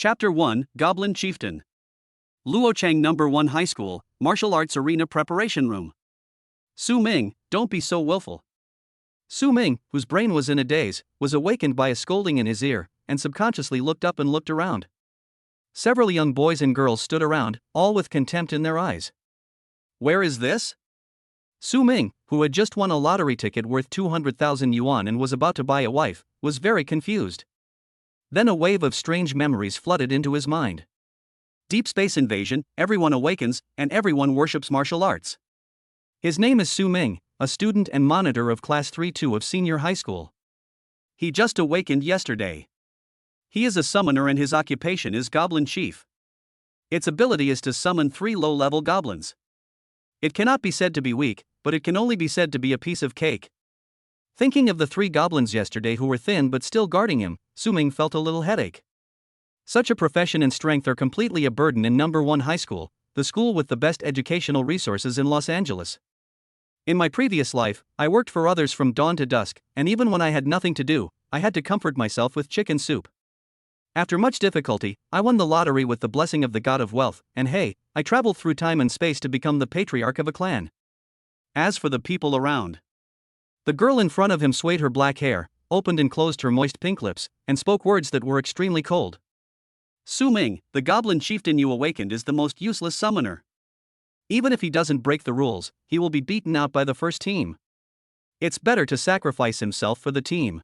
Chapter 1, Goblin Chieftain. Luochang No. 1 High School, Martial Arts Arena Preparation Room. Su Ming, don't be so willful. Su Ming, whose brain was in a daze, was awakened by a scolding in his ear, and subconsciously looked up and looked around. Several young boys and girls stood around, all with contempt in their eyes. Where is this? Su Ming, who had just won a lottery ticket worth 200,000 yuan and was about to buy a wife, was very confused. Then a wave of strange memories flooded into his mind. Deep space invasion, everyone awakens, and everyone worships martial arts. His name is Su Ming, a student and monitor of Class 3-2 of senior high school. He just awakened yesterday. He is a summoner and his occupation is Goblin Chief. Its ability is to summon 3 low-level goblins. It cannot be said to be weak, but it can only be said to be a piece of cake. Thinking of the 3 goblins yesterday who were thin but still guarding him, Su Ming felt a little headache. Such a profession and strength are completely a burden in No. 1 High School, the school with the best educational resources in Los Angeles. In my previous life, I worked for others from dawn to dusk, and even when I had nothing to do, I had to comfort myself with chicken soup. After much difficulty, I won the lottery with the blessing of the god of wealth, and hey, I traveled through time and space to become the patriarch of a clan. As for the people around, the girl in front of him swayed her black hair, opened and closed her moist pink lips, and spoke words that were extremely cold. Su Ming, the goblin chieftain you awakened is the most useless summoner. Even if he doesn't break the rules, he will be beaten out by the first team. It's better to sacrifice himself for the team.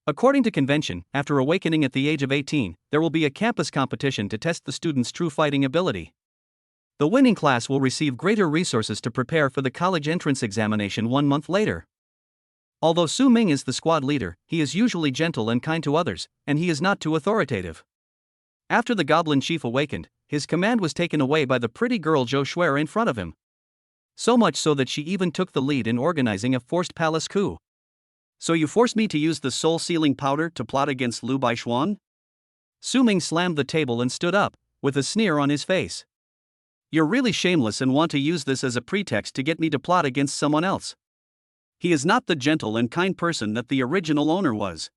According to convention, after awakening at the age of 18, there will be a campus competition to test the students' true fighting ability. The winning class will receive greater resources to prepare for the college entrance examination 1 month later. Although Su Ming is the squad leader, he is usually gentle and kind to others, and he is not too authoritative. After the Goblin Chief awakened, his command was taken away by the pretty girl Zhou Shuer in front of him. So much so that she even took the lead in organizing a forced palace coup. So you forced me to use the soul-sealing powder to plot against Liu Baixuan? Su Ming slammed the table and stood up, with a sneer on his face. You're really shameless and want to use this as a pretext to get me to plot against someone else. He is not the gentle and kind person that the original owner was.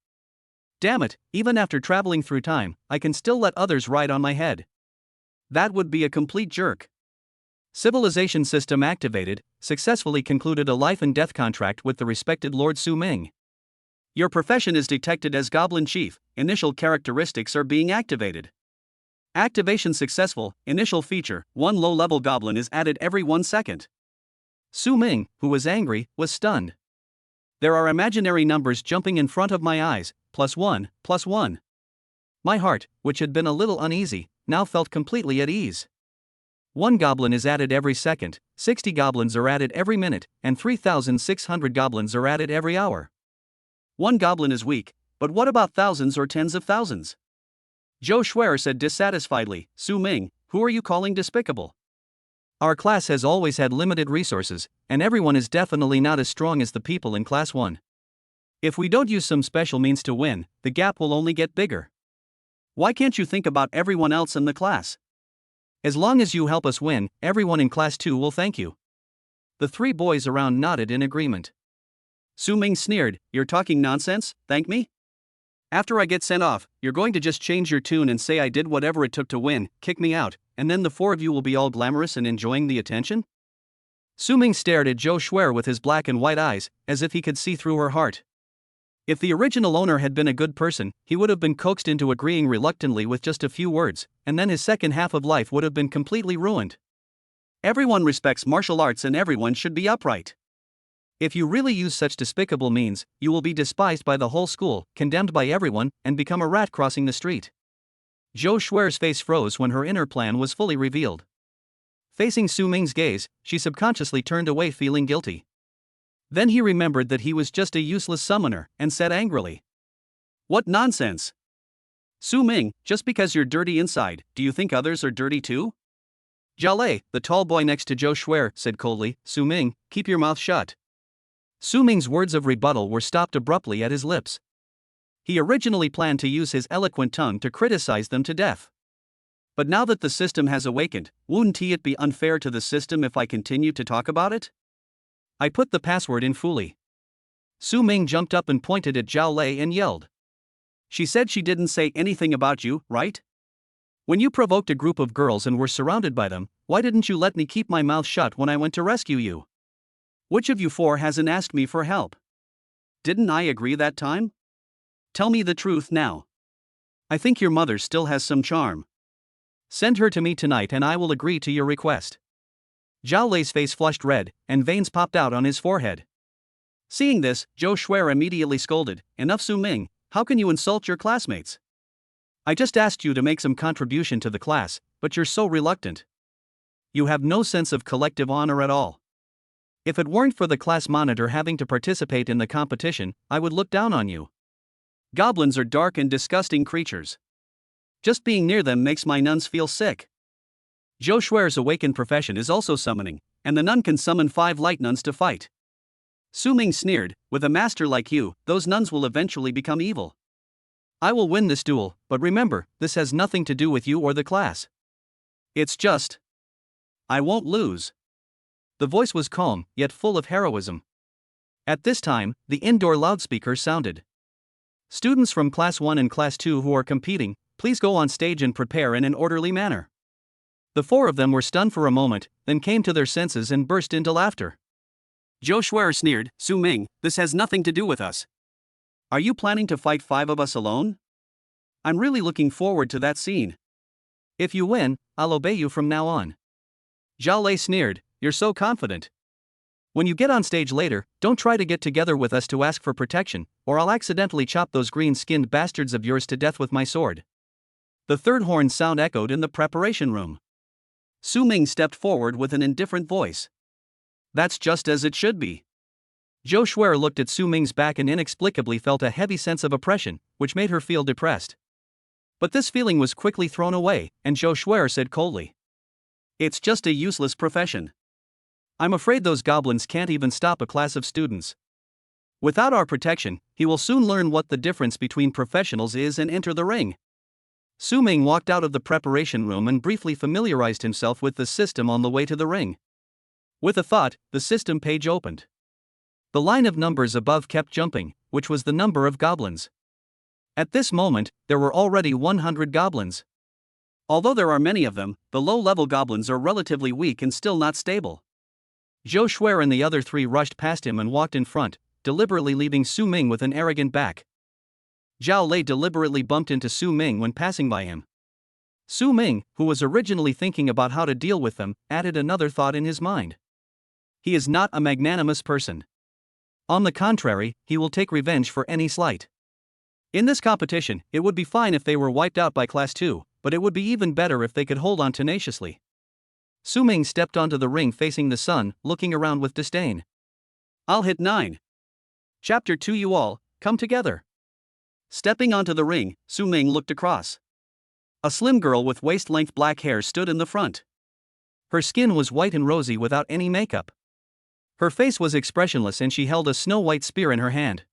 Damn it, even after traveling through time, I can still let others ride on my head. That would be a complete jerk. Civilization system activated, successfully concluded a life and death contract with the respected Lord Su Ming. Your profession is detected as Goblin Chief, initial characteristics are being activated. Activation successful, initial feature, 1 low-level goblin is added every 1 second. Su Ming, who was angry, was stunned. There are imaginary numbers jumping in front of my eyes, +1, +1. My heart, which had been a little uneasy, now felt completely at ease. 1 goblin is added every second, 60 goblins are added every minute, and 3,600 goblins are added every hour. 1 goblin is weak, but what about thousands or tens of thousands? Zhou Shuer said dissatisfiedly, Su Ming, who are you calling despicable? Our class has always had limited resources, and everyone is definitely not as strong as the people in Class 1. If we don't use some special means to win, the gap will only get bigger. Why can't you think about everyone else in the class? As long as you help us win, everyone in Class 2 will thank you. The 3 boys around nodded in agreement. Su Ming sneered, you're talking nonsense, thank me? After I get sent off, you're going to just change your tune and say I did whatever it took to win, kick me out, and then the 4 of you will be all glamorous and enjoying the attention? Su Ming stared at Zhou Shuer with his black and white eyes, as if he could see through her heart. If the original owner had been a good person, he would have been coaxed into agreeing reluctantly with just a few words, and then his second half of life would have been completely ruined. Everyone respects martial arts and everyone should be upright. If you really use such despicable means, you will be despised by the whole school, condemned by everyone, and become a rat crossing the street. Zhou Shuer's face froze when her inner plan was fully revealed. Facing Su Ming's gaze, she subconsciously turned away feeling guilty. Then he remembered that he was just a useless summoner, and said angrily, what nonsense! Su Ming, just because you're dirty inside, do you think others are dirty too? Zhao Lei, the tall boy next to Zhou Shuer, said coldly, Su Ming, keep your mouth shut. Su Ming's words of rebuttal were stopped abruptly at his lips. He originally planned to use his eloquent tongue to criticize them to death. But now that the system has awakened, wouldn't it be unfair to the system if I continue to talk about it? I put the password in fully. Su Ming jumped up and pointed at Zhao Lei and yelled. She said she didn't say anything about you, right? When you provoked a group of girls and were surrounded by them, why didn't you let me keep my mouth shut when I went to rescue you? Which of you four hasn't asked me for help? Didn't I agree that time? Tell me the truth now. I think your mother still has some charm. Send her to me tonight and I will agree to your request. Zhao Lei's face flushed red, and veins popped out on his forehead. Seeing this, Zhou Shuer immediately scolded, "Enough, Su Ming, how can you insult your classmates? I just asked you to make some contribution to the class, but you're so reluctant. You have no sense of collective honor at all. If it weren't for the class monitor having to participate in the competition, I would look down on you. Goblins are dark and disgusting creatures. Just being near them makes my nuns feel sick." Zhou Shuer's awakened profession is also summoning, and the nun can summon 5 light nuns to fight. Su Ming sneered, "With a master like you, those nuns will eventually become evil. I will win this duel, but remember, this has nothing to do with you or the class. It's just, I won't lose." The voice was calm, yet full of heroism. At this time, the indoor loudspeaker sounded. "Students from Class 1 and Class 2 who are competing, please go on stage and prepare in an orderly manner." The 4 of them were stunned for a moment, then came to their senses and burst into laughter. Zhou Shuer sneered, "Su Ming, this has nothing to do with us. Are you planning to fight 5 of us alone? I'm really looking forward to that scene. If you win, I'll obey you from now on." Zhao Lei sneered, "You're so confident. When you get on stage later, don't try to get together with us to ask for protection, or I'll accidentally chop those green-skinned bastards of yours to death with my sword." The third horn's sound echoed in the preparation room. Su Ming stepped forward with an indifferent voice. "That's just as it should be." Zhou Shuer looked at Su Ming's back and inexplicably felt a heavy sense of oppression, which made her feel depressed. But this feeling was quickly thrown away, and Zhou Shuer said coldly, "It's just a useless profession. I'm afraid those goblins can't even stop a class of students. Without our protection, he will soon learn what the difference between professionals is and enter the ring." Su Ming walked out of the preparation room and briefly familiarized himself with the system on the way to the ring. With a thought, the system page opened. The line of numbers above kept jumping, which was the number of goblins. At this moment, there were already 100 goblins. Although there are many of them, the low-level goblins are relatively weak and still not stable. Zhou Shuer and the other 3 rushed past him and walked in front, deliberately leaving Su Ming with an arrogant back. Zhao Lei deliberately bumped into Su Ming when passing by him. Su Ming, who was originally thinking about how to deal with them, added another thought in his mind. He is not a magnanimous person. On the contrary, he will take revenge for any slight. In this competition, it would be fine if they were wiped out by Class 2, but it would be even better if they could hold on tenaciously. Su Ming stepped onto the ring facing the sun, looking around with disdain. "I'll hit 9. Chapter 2. You all, come together." Stepping onto the ring, Su Ming looked across. A slim girl with waist-length black hair stood in the front. Her skin was white and rosy without any makeup. Her face was expressionless and she held a snow-white spear in her hand.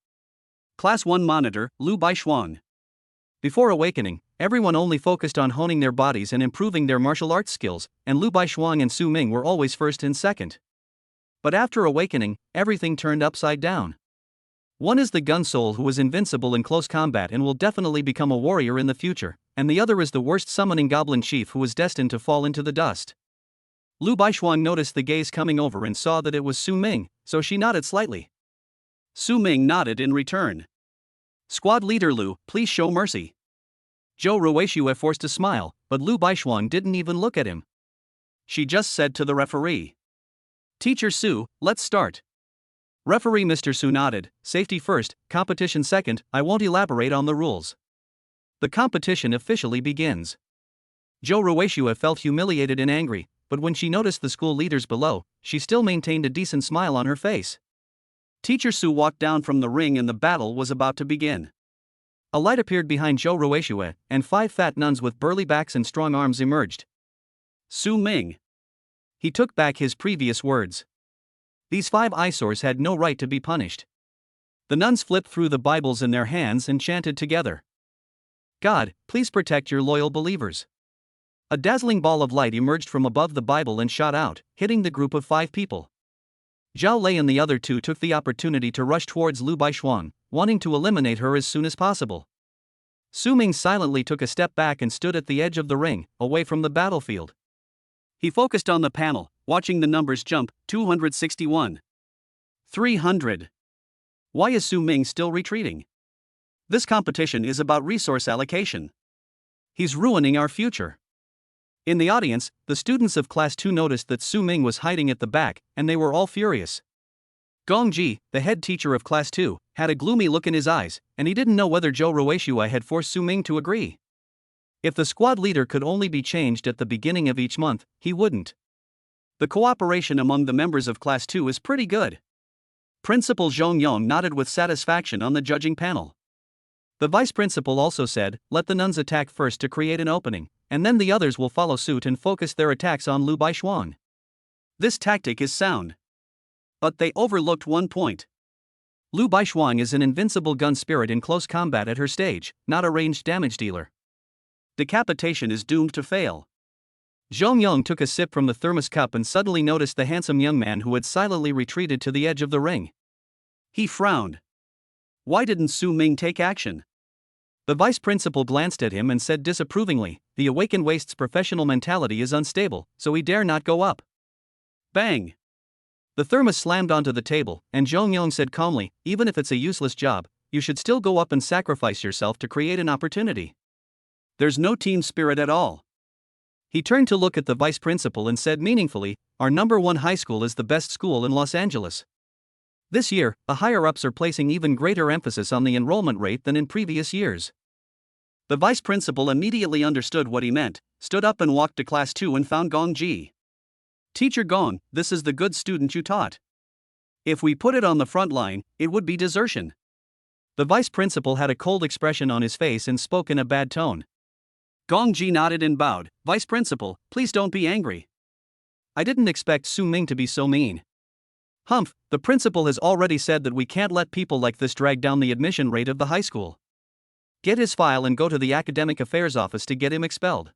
Class 1 Monitor, Lu Baishuang. Before awakening, everyone only focused on honing their bodies and improving their martial arts skills, and Lu Baishuang and Su Ming were always first and second. But after awakening, everything turned upside down. One is the gun soul who is invincible in close combat and will definitely become a warrior in the future, and the other is the worst summoning goblin chief who is destined to fall into the dust. Lu Baishuang noticed the gaze coming over and saw that it was Su Ming, so she nodded slightly. Su Ming nodded in return. "Squad leader Lu, please show mercy." Zhou Ruixue forced a smile, but Lu Baishuang didn't even look at him. She just said to the referee, "Teacher Su, let's start." Referee Mr. Su nodded, "Safety first, competition second, I won't elaborate on the rules." The competition officially begins. Zhou Ruixue felt humiliated and angry, but when she noticed the school leaders below, she still maintained a decent smile on her face. Teacher Su walked down from the ring and the battle was about to begin. A light appeared behind Zhou Ruixue, and 5 fat nuns with burly backs and strong arms emerged. Su Ming. He took back his previous words. These 5 eyesores had no right to be punished. The nuns flipped through the Bibles in their hands and chanted together. "God, please protect your loyal believers." A dazzling ball of light emerged from above the Bible and shot out, hitting the group of 5 people. Zhao Lei and the other 2 took the opportunity to rush towards Lu Baishuang, wanting to eliminate her as soon as possible. Su Ming silently took a step back and stood at the edge of the ring, away from the battlefield. He focused on the panel, watching the numbers jump. 261. 300. Why is Su Ming still retreating? This competition is about resource allocation. He's ruining our future. In the audience, the students of Class 2 noticed that Su Ming was hiding at the back, and they were all furious. Gong Ji, the head teacher of Class 2, had a gloomy look in his eyes, and he didn't know whether Zhou Ruishui had forced Su Ming to agree. If the squad leader could only be changed at the beginning of each month, he wouldn't. The cooperation among the members of Class 2 is pretty good. Principal Zhong Yong nodded with satisfaction on the judging panel. The vice principal also said, "Let the nuns attack first to create an opening, and then the others will follow suit and focus their attacks on Lu Baishuang." This tactic is sound. But they overlooked one point. Lu Baishuang is an invincible gun spirit in close combat at her stage, not a ranged damage dealer. Decapitation is doomed to fail. Zhong Yong took a sip from the thermos cup and suddenly noticed the handsome young man who had silently retreated to the edge of the ring. He frowned. Why didn't Su Ming take action? The vice principal glanced at him and said disapprovingly, "The awakened waste's professional mentality is unstable, so he dare not go up." Bang! The thermos slammed onto the table, and Zhong Yong said calmly, "Even if it's a useless job, you should still go up and sacrifice yourself to create an opportunity. There's no team spirit at all." He turned to look at the vice principal and said meaningfully, "Our #1 high school is the best school in Los Angeles. This year, the higher-ups are placing even greater emphasis on the enrollment rate than in previous years." The vice principal immediately understood what he meant, stood up and walked to Class 2 and found Gong Ji. "Teacher Gong, this is the good student you taught. If we put it on the front line, it would be desertion." The vice principal had a cold expression on his face and spoke in a bad tone. Gong Ji nodded and bowed. "Vice principal, please don't be angry. I didn't expect Su Ming to be so mean. Humph, the principal has already said that we can't let people like this drag down the admission rate of the high school. Get his file and go to the academic affairs office to get him expelled."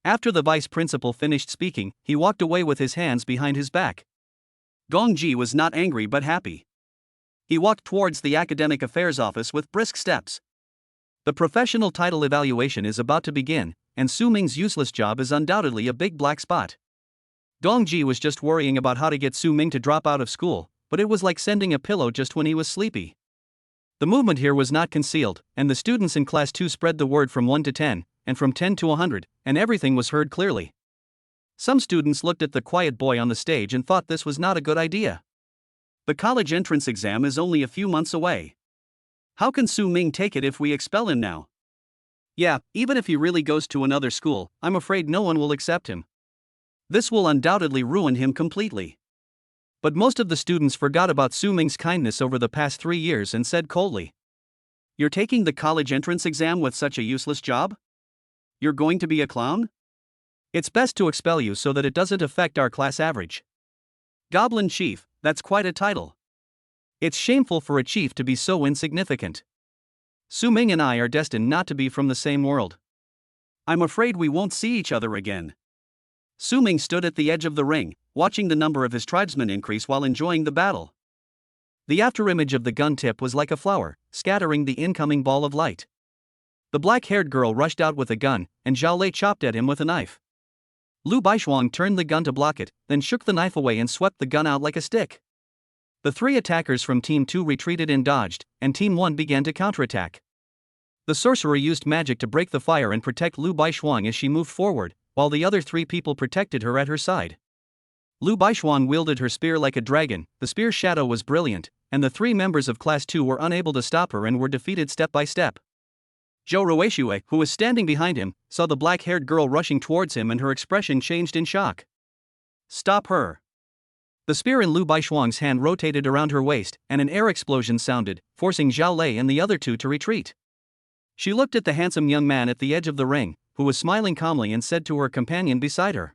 After the vice principal finished speaking, he walked away with his hands behind his back. Gong Ji was not angry but happy. He walked towards the academic affairs office with brisk steps. The professional title evaluation is about to begin, and Su Ming's useless job is undoubtedly a big black spot. Gong Ji was just worrying about how to get Su Ming to drop out of school, but it was like sending a pillow just when he was sleepy. The movement here was not concealed, and the students in Class 2 spread the word from 1 to 10, and from 10 to 100, and everything was heard clearly. Some students looked at the quiet boy on the stage and thought this was not a good idea. The college entrance exam is only a few months away. How can Su Ming take it if we expel him now? Yeah, even if he really goes to another school, I'm afraid no one will accept him. This will undoubtedly ruin him completely. But most of the students forgot about Su Ming's kindness over the past 3 years and said coldly, "You're taking the college entrance exam with such a useless job? You're going to be a clown? It's best to expel you so that it doesn't affect our class average." Goblin Chief, that's quite a title. It's shameful for a chief to be so insignificant. Su Ming and I are destined not to be from the same world. I'm afraid we won't see each other again. Su Ming stood at the edge of the ring, watching the number of his tribesmen increase while enjoying the battle. The afterimage of the gun tip was like a flower, scattering the incoming ball of light. The black-haired girl rushed out with a gun, and Zhao Lei chopped at him with a knife. Lu Baishuang turned the gun to block it, then shook the knife away and swept the gun out like a stick. The 3 attackers from Team 2 retreated and dodged, and Team 1 began to counterattack. The sorcerer used magic to break the fire and protect Lu Baishuang as she moved forward, while the other 3 people protected her at her side. Lu Baishuang wielded her spear like a dragon, the spear's shadow was brilliant, and the 3 members of Class 2 were unable to stop her and were defeated step by step. Zhou Ruishui, who was standing behind him, saw the black-haired girl rushing towards him and her expression changed in shock. "Stop her!" The spear in Lu Baishuang's hand rotated around her waist, and an air explosion sounded, forcing Zhao Lei and the other 2 to retreat. She looked at the handsome young man at the edge of the ring, who was smiling calmly, and said to her companion beside her,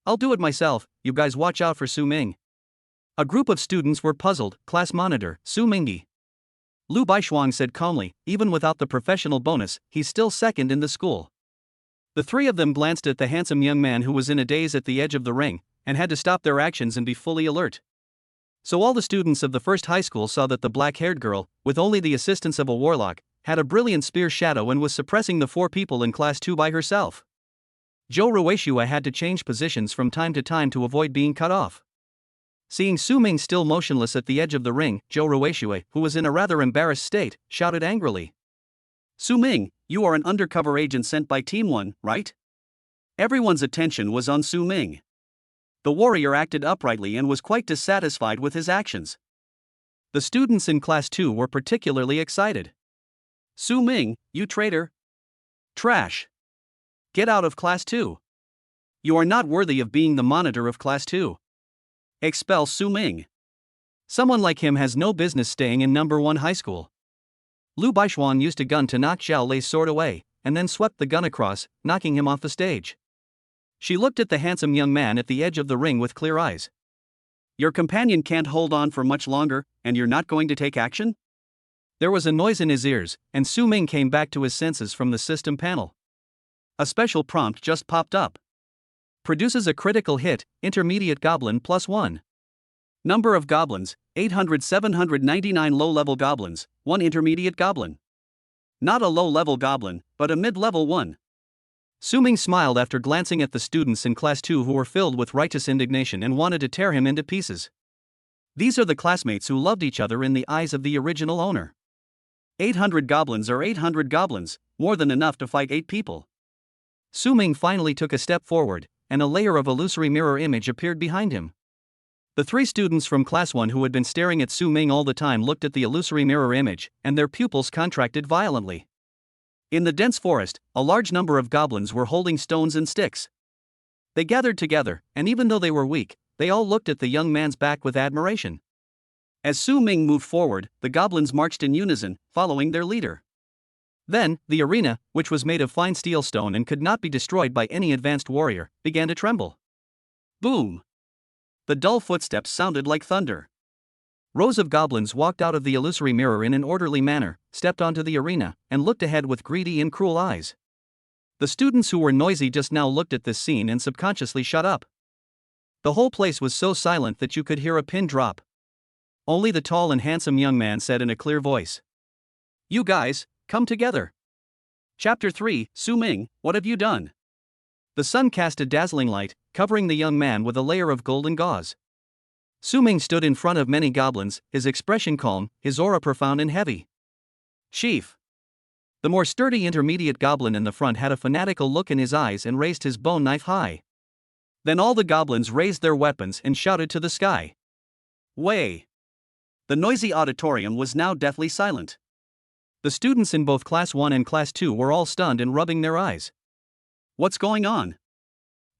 "I'll do it myself, you guys watch out for Su Ming." A group of students were puzzled. Class monitor, Su Mingyi. Lu Baishuang said calmly, "Even without the professional bonus, he's still second in the school." The 3 of them glanced at the handsome young man who was in a daze at the edge of the ring, and had to stop their actions and be fully alert. So all the students of the first high school saw that the black-haired girl, with only the assistance of a warlock, had a brilliant spear shadow and was suppressing the 4 people in Class 2 by herself. Zhou Ruixue had to change positions from time to time to avoid being cut off. Seeing Su Ming still motionless at the edge of the ring, Zhou Ruixue, who was in a rather embarrassed state, shouted angrily. Su Ming, you are an undercover agent sent by Team 1, right? Everyone's attention was on Su Ming. The warrior acted uprightly and was quite dissatisfied with his actions. The students in Class 2 were particularly excited. Su Ming, you traitor! Trash! Get out of Class 2. You are not worthy of being the monitor of Class 2. Expel Su Ming. Someone like him has no business staying in number 1 high school. Lu Baishuan used a gun to knock Xiao Lei's sword away, and then swept the gun across, knocking him off the stage. She looked at the handsome young man at the edge of the ring with clear eyes. Your companion can't hold on for much longer, and you're not going to take action? There was a noise in his ears, and Su Ming came back to his senses from the system panel. A special prompt just popped up. Produces a critical hit, intermediate goblin +1. Number of goblins, 800-799 low-level goblins, 1 intermediate goblin. Not a low-level goblin, but a mid-level one. Su Ming smiled after glancing at the students in Class 2 who were filled with righteous indignation and wanted to tear him into pieces. These are the classmates who loved each other in the eyes of the original owner. 800 goblins are 800 goblins, more than enough to fight 8 people. Su Ming finally took a step forward, and a layer of illusory mirror image appeared behind him. The 3 students from Class 1 who had been staring at Su Ming all the time looked at the illusory mirror image, and their pupils contracted violently. In the dense forest, a large number of goblins were holding stones and sticks. They gathered together, and even though they were weak, they all looked at the young man's back with admiration. As Su Ming moved forward, the goblins marched in unison, following their leader. Then, the arena, which was made of fine steel stone and could not be destroyed by any advanced warrior, began to tremble. Boom! The dull footsteps sounded like thunder. Rows of goblins walked out of the illusory mirror in an orderly manner, stepped onto the arena, and looked ahead with greedy and cruel eyes. The students who were noisy just now looked at this scene and subconsciously shut up. The whole place was so silent that you could hear a pin drop. Only the tall and handsome young man said in a clear voice. You guys, come together. Chapter 3, Su Ming, what have you done? The sun cast a dazzling light, covering the young man with a layer of golden gauze. Su Ming stood in front of many goblins, his expression calm, his aura profound and heavy. Chief. The more sturdy intermediate goblin in the front had a fanatical look in his eyes and raised his bone knife high. Then all the goblins raised their weapons and shouted to the sky. Way! The noisy auditorium was now deathly silent. The students in both Class 1 and Class 2 were all stunned and rubbing their eyes. What's going on?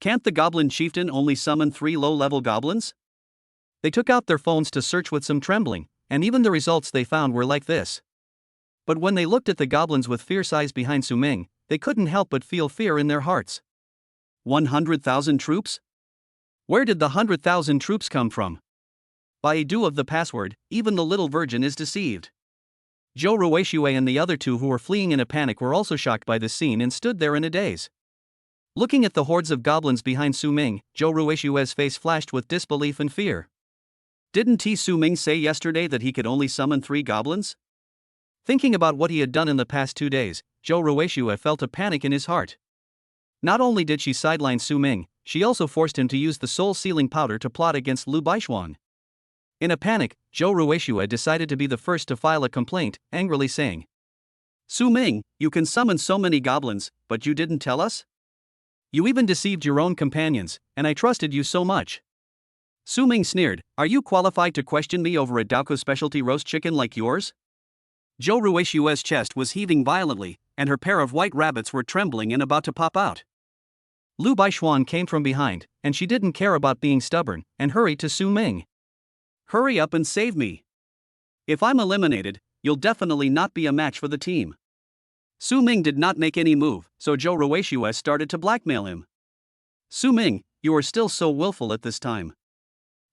Can't the goblin chieftain only summon 3 low-level goblins? They took out their phones to search with some trembling, and even the results they found were like this. But when they looked at the goblins with fierce eyes behind Su Ming, they couldn't help but feel fear in their hearts. 100,000 troops? Where did the 100,000 troops come from? By a do of the password, even the little virgin is deceived. Zhou Ruixue and the other 2 who were fleeing in a panic were also shocked by this scene and stood there in a daze. Looking at the hordes of goblins behind Su Ming, Zhou Ruixue's face flashed with disbelief and fear. Didn't Su Ming say yesterday that he could only summon 3 goblins? Thinking about what he had done in the past 2 days, Zhou Ruixue felt a panic in his heart. Not only did she sideline Su Ming, she also forced him to use the soul-sealing powder to plot against Lu Baishuan. In a panic, Zhou Ruixue decided to be the first to file a complaint, angrily saying, Su Ming, you can summon so many goblins, but you didn't tell us? You even deceived your own companions, and I trusted you so much. Su Ming sneered, are you qualified to question me over a Daoko specialty roast chicken like yours? Zhou Ruixue's chest was heaving violently, and her pair of white rabbits were trembling and about to pop out. Lu Baishuan came from behind, and she didn't care about being stubborn, and hurried to Su Ming. Hurry up and save me. If I'm eliminated, you'll definitely not be a match for the team. Su Ming did not make any move, so Zhou Ruixue started to blackmail him. Su Ming, you are still so willful at this time.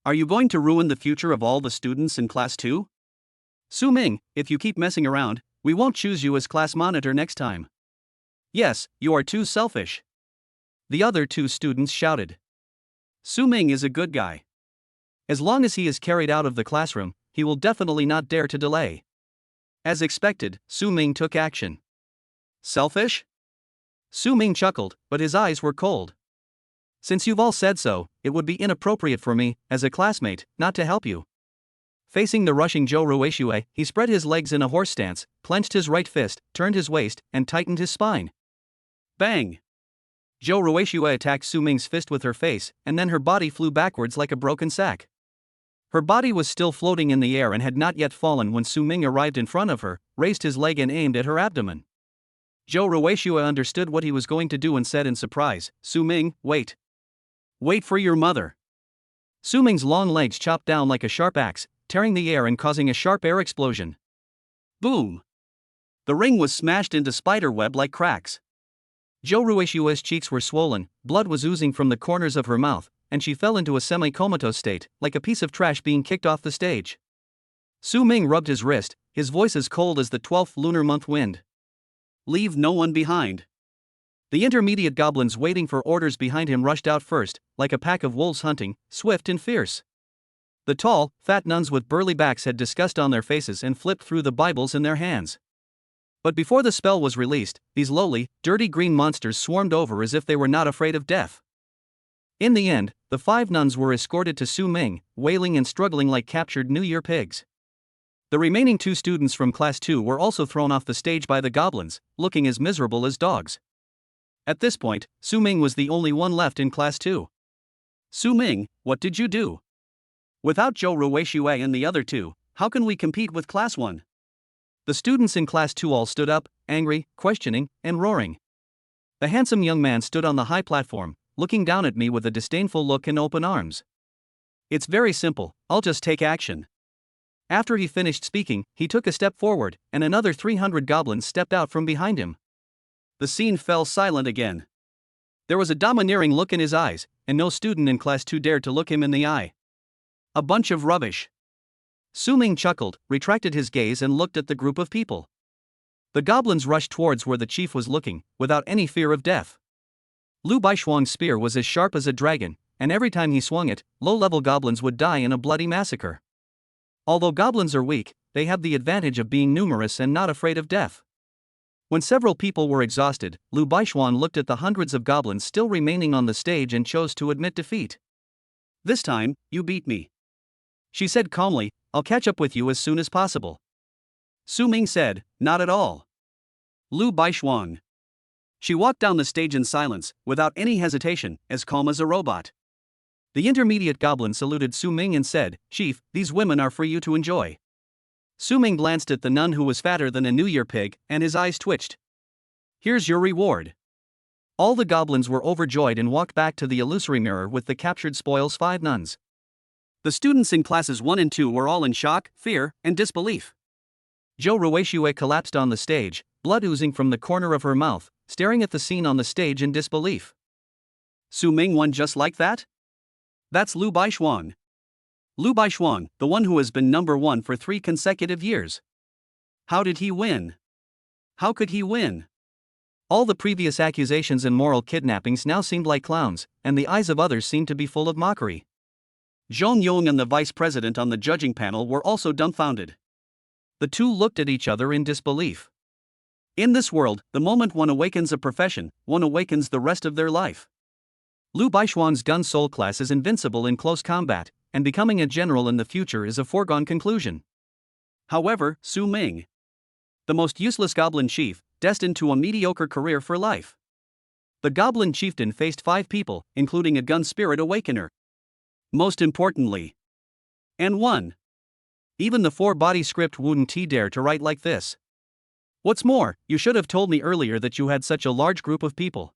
Are you going to ruin the future of all the students in Class 2? Su Ming, if you keep messing around, we won't choose you as class monitor next time. Yes, you are too selfish. The other 2 students shouted. Su Ming is a good guy. As long as he is carried out of the classroom, he will definitely not dare to delay. As expected, Su Ming took action. Selfish? Su Ming chuckled, but his eyes were cold. Since you've all said so, it would be inappropriate for me, as a classmate, not to help you. Facing the rushing Zhou Ruixue, he spread his legs in a horse stance, clenched his right fist, turned his waist, and tightened his spine. Bang! Zhou Ruixue attacked Su Ming's fist with her face, and then her body flew backwards like a broken sack. Her body was still floating in the air and had not yet fallen when Su Ming arrived in front of her, raised his leg and aimed at her abdomen. Zhou Ruixue understood what he was going to do and said in surprise, "Su Ming, wait. Wait for your mother." Su Ming's long legs chopped down like a sharp axe, tearing the air and causing a sharp air explosion. Boom! The ring was smashed into spiderweb like cracks. Zhou Ruixue's cheeks were swollen, blood was oozing from the corners of her mouth, and she fell into a semi-comatose state, like a piece of trash being kicked off the stage. Su Ming rubbed his wrist, his voice as cold as the 12th lunar month wind. Leave no one behind. The intermediate goblins waiting for orders behind him rushed out first, like a pack of wolves hunting, swift and fierce. The tall, fat nuns with burly backs had disgust on their faces and flipped through the Bibles in their hands. But before the spell was released, these lowly, dirty green monsters swarmed over as if they were not afraid of death. In the end, the 5 nuns were escorted to Su Ming, wailing and struggling like captured New Year pigs. The remaining 2 students from Class 2 were also thrown off the stage by the goblins, looking as miserable as dogs. At this point, Su Ming was the only one left in Class 2. Su Ming, what did you do? Without Zhou Ruixue and the other 2, how can we compete with Class 1? The students in Class 2 all stood up, angry, questioning, and roaring. The handsome young man stood on the high platform, looking down at me with a disdainful look and open arms. It's very simple, I'll just take action. After he finished speaking, he took a step forward, and another 300 goblins stepped out from behind him. The scene fell silent again. There was a domineering look in his eyes, and no student in Class 2 dared to look him in the eye. A bunch of rubbish. Su Ming chuckled, retracted his gaze and looked at the group of people. The goblins rushed towards where the chief was looking, without any fear of death. Lu Baishuang's spear was as sharp as a dragon, and every time he swung it, low-level goblins would die in a bloody massacre. Although goblins are weak, they have the advantage of being numerous and not afraid of death. When several people were exhausted, Lu Baishuang looked at the hundreds of goblins still remaining on the stage and chose to admit defeat. "This time, you beat me," she said calmly. "I'll catch up with you as soon as possible." Su Ming said, "Not at all." Lu Baishuang. She walked down the stage in silence, without any hesitation, as calm as a robot. The intermediate goblin saluted Su Ming and said, "Chief, these women are for you to enjoy." Su Ming glanced at the nun who was fatter than a New Year pig, and his eyes twitched. "Here's your reward." All the goblins were overjoyed and walked back to the illusory mirror with the captured spoils 5 nuns. The students in classes 1 and 2 were all in shock, fear, and disbelief. Zhou Ruixue collapsed on the stage, blood oozing from the corner of her mouth, staring at the scene on the stage in disbelief. Su Ming won just like that? That's Lu Baishuang. Lu Baishuang, the one who has been number 1 for 3 consecutive years. How did he win? How could he win? All the previous accusations and moral kidnappings now seemed like clowns, and the eyes of others seemed to be full of mockery. Zhong Yong and the vice president on the judging panel were also dumbfounded. The 2 looked at each other in disbelief. In this world, the moment one awakens a profession, one awakens the rest of their life. Lu Baishuang's gun soul class is invincible in close combat, and becoming a general in the future is a foregone conclusion. However, Su Ming, the most useless goblin chief, destined to a mediocre career for life. The goblin chieftain faced 5 people, including a gun spirit awakener. Most importantly, and won. Even the 4-body script wouldn't dare to write like this. What's more, you should have told me earlier that you had such a large group of people.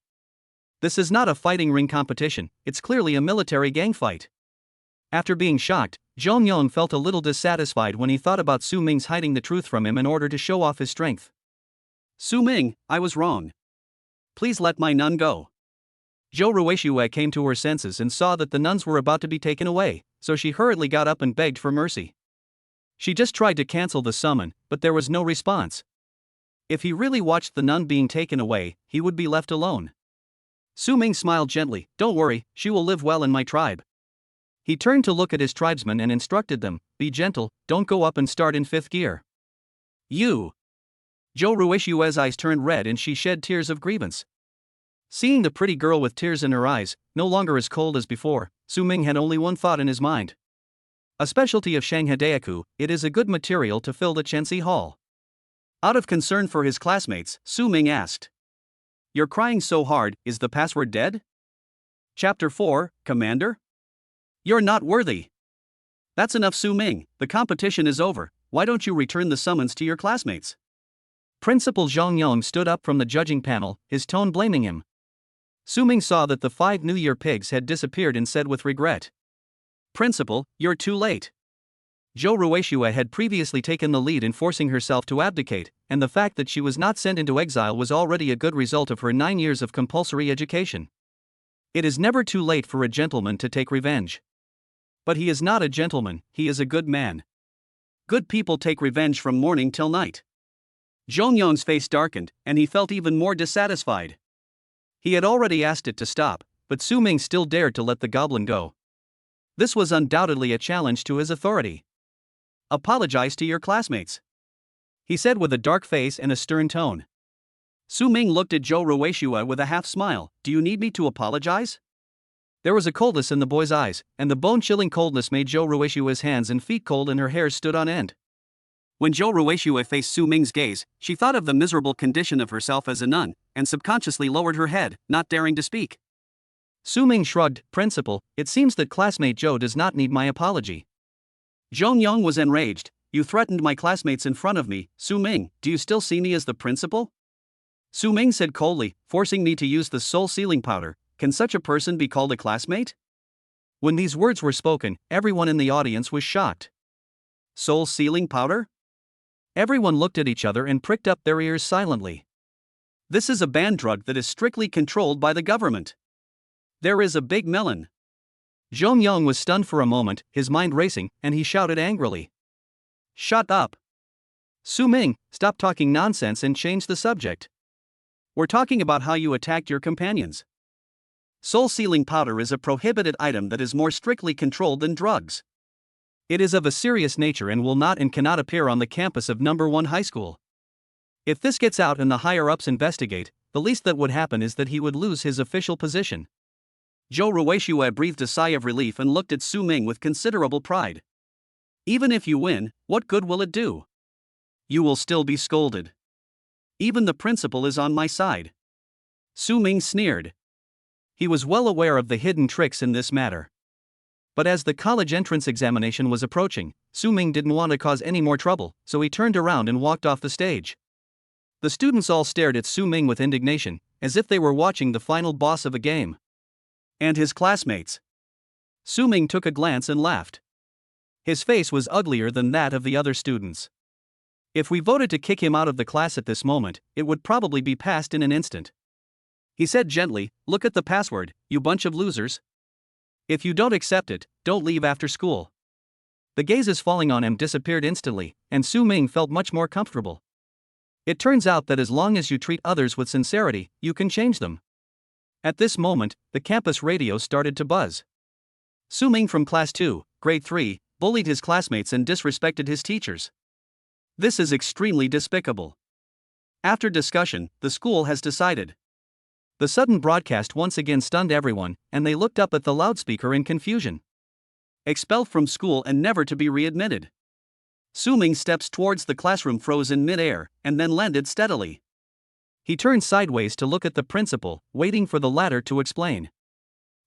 This is not a fighting ring competition, it's clearly a military gang fight. After being shocked, Zhong Yong felt a little dissatisfied when he thought about Su Ming's hiding the truth from him in order to show off his strength. "Su Ming, I was wrong. Please let my nun go." Zhou Ruixue came to her senses and saw that the nuns were about to be taken away, so she hurriedly got up and begged for mercy. She just tried to cancel the summon, but there was no response. If he really watched the nun being taken away, he would be left alone. Su Ming smiled gently, "Don't worry, she will live well in my tribe." He turned to look at his tribesmen and instructed them, "Be gentle, don't go up and start in 5th gear. You! Zhou Ruishua's eyes turned red and she shed tears of grievance. Seeing the pretty girl with tears in her eyes, no longer as cold as before, Su Ming had only one thought in his mind. A specialty of Shanghadeaku, it is a good material to fill the Chenxi Hall. Out of concern for his classmates, Su Ming asked. You're crying so hard, is the password dead? Chapter 4, Commander? You're not worthy. That's enough, Su Ming, the competition is over, why don't you return the summons to your classmates? Principal Zhang Yong stood up from the judging panel, his tone blaming him. Su Ming saw that the 5 New Year pigs had disappeared and said with regret. Principal, you're too late. Zhou Ruishua had previously taken the lead in forcing herself to abdicate, and the fact that she was not sent into exile was already a good result of her 9 years of compulsory education. It is never too late for a gentleman to take revenge. But he is not a gentleman, he is a good man. Good people take revenge from morning till night. Zhong Yong's face darkened, and he felt even more dissatisfied. He had already asked it to stop, but Su Ming still dared to let the goblin go. This was undoubtedly a challenge to his authority. Apologize to your classmates, he said with a dark face and a stern tone. Su Ming looked at Zhou Ruishua with a half smile. Do you need me to apologize? There was a coldness in the boy's eyes, and the bone-chilling coldness made Zhou Ruishua's hands and feet cold and her hair stood on end. When Zhou Ruishua faced Su Ming's gaze, she thought of the miserable condition of herself as a nun, and subconsciously lowered her head, not daring to speak. Su Ming shrugged. Principal, it seems that classmate Zhou does not need my apology. Zhong Yang was enraged. You threatened my classmates in front of me, Su Ming, do you still see me as the principal? Su Ming said coldly, forcing me to use the soul sealing powder. Can such a person be called a classmate? When these words were spoken, everyone in the audience was shocked. Soul sealing powder? Everyone looked at each other and pricked up their ears silently. This is a banned drug that is strictly controlled by the government. There is a big melon. Zhong Yang was stunned for a moment, his mind racing, and he shouted angrily. Shut up. Su Ming, stop talking nonsense and change the subject. We're talking about how you attacked your companions. Soul sealing powder is a prohibited item that is more strictly controlled than drugs. It is of a serious nature and will not and cannot appear on the campus of No. 1 high school. If this gets out and the higher-ups investigate, the least that would happen is that he would lose his official position. Zhou Ruishua breathed a sigh of relief and looked at Su Ming with considerable pride. Even if you win, what good will it do? You will still be scolded. Even the principal is on my side. Su Ming sneered. He was well aware of the hidden tricks in this matter. But as the college entrance examination was approaching, Su Ming didn't want to cause any more trouble, so he turned around and walked off the stage. The students all stared at Su Ming with indignation, as if they were watching the final boss of a game. And his classmates. Su Ming took a glance and laughed. His face was uglier than that of the other students. If we voted to kick him out of the class at this moment, it would probably be passed in an instant. He said gently, look at the password, you bunch of losers. If you don't accept it, don't leave after school. The gazes falling on him disappeared instantly, and Su Ming felt much more comfortable. It turns out that as long as you treat others with sincerity, you can change them. At this moment, the campus radio started to buzz. Su Ming from Class 2, Grade 3, bullied his classmates and disrespected his teachers. This is extremely despicable. After discussion, the school has decided. The sudden broadcast once again stunned everyone, and they looked up at the loudspeaker in confusion. Expelled from school and never to be readmitted. Su Ming's steps towards the classroom froze in mid-air, and then landed steadily. He turned sideways to look at the principal, waiting for the latter to explain.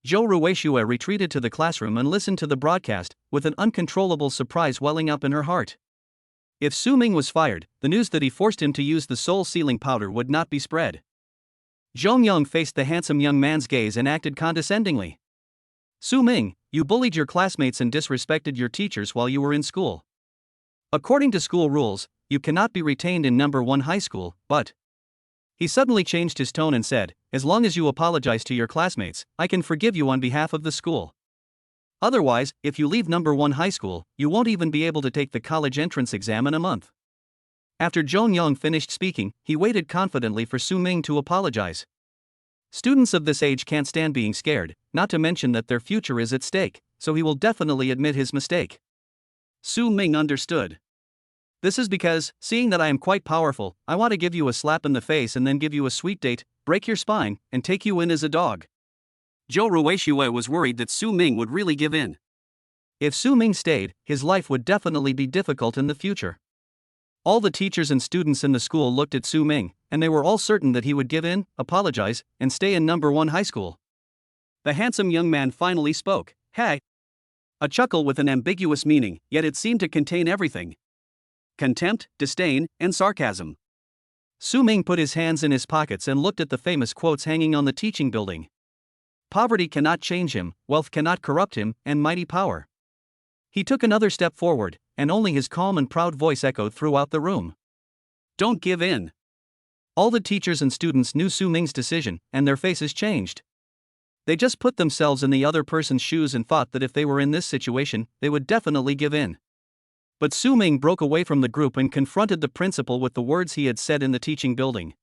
Zhou Ruishua retreated to the classroom and listened to the broadcast, with an uncontrollable surprise welling up in her heart. If Su Ming was fired, the news that he forced him to use the soul-sealing powder would not be spread. Zhong Yang faced the handsome young man's gaze and acted condescendingly. Su Ming, you bullied your classmates and disrespected your teachers while you were in school. According to school rules, you cannot be retained in No. 1 high school, but... He suddenly changed his tone and said, as long as you apologize to your classmates, I can forgive you on behalf of the school. Otherwise, if you leave No. 1 high school, you won't even be able to take the college entrance exam in a month. After Zhong Yang finished speaking, he waited confidently for Su Ming to apologize. Students of this age can't stand being scared, not to mention that their future is at stake, so he will definitely admit his mistake. Su Ming understood. This is because, seeing that I am quite powerful, I want to give you a slap in the face and then give you a sweet date, break your spine, and take you in as a dog. Zhou Ruixue was worried that Su Ming would really give in. If Su Ming stayed, his life would definitely be difficult in the future. All the teachers and students in the school looked at Su Ming, and they were all certain that he would give in, apologize, and stay in number 1 high school. The handsome young man finally spoke. Hey! A chuckle with an ambiguous meaning, yet it seemed to contain everything: contempt, disdain, and sarcasm. Su Ming put his hands in his pockets and looked at the famous quotes hanging on the teaching building. Poverty cannot change him, wealth cannot corrupt him, and mighty power. He took another step forward, and only his calm and proud voice echoed throughout the room. Don't give in. All the teachers and students knew Su Ming's decision, and their faces changed. They just put themselves in the other person's shoes and thought that if they were in this situation, they would definitely give in. But Su Ming broke away from the group and confronted the principal with the words he had said in the teaching building.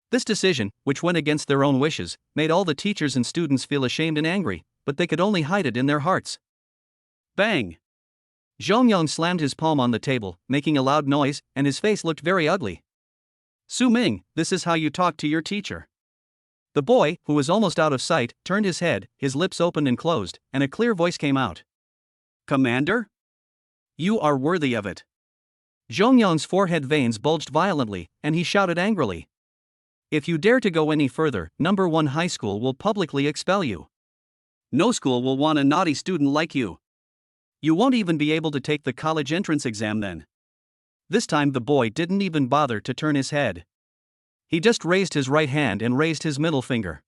This decision, which went against their own wishes, made all the teachers and students feel ashamed and angry, but they could only hide it in their hearts. Bang! Zhongyong slammed his palm on the table, making a loud noise, and his face looked very ugly. Su Ming, this is how you talk to your teacher. The boy, who was almost out of sight, turned his head, his lips opened and closed, and a clear voice came out. Commander? You are worthy of it. Zhongyong's forehead veins bulged violently, and he shouted angrily. If you dare to go any further, number 1 high school will publicly expel you. No school will want a naughty student like you. You won't even be able to take the college entrance exam then. This time the boy didn't even bother to turn his head. He just raised his right hand and raised his middle finger.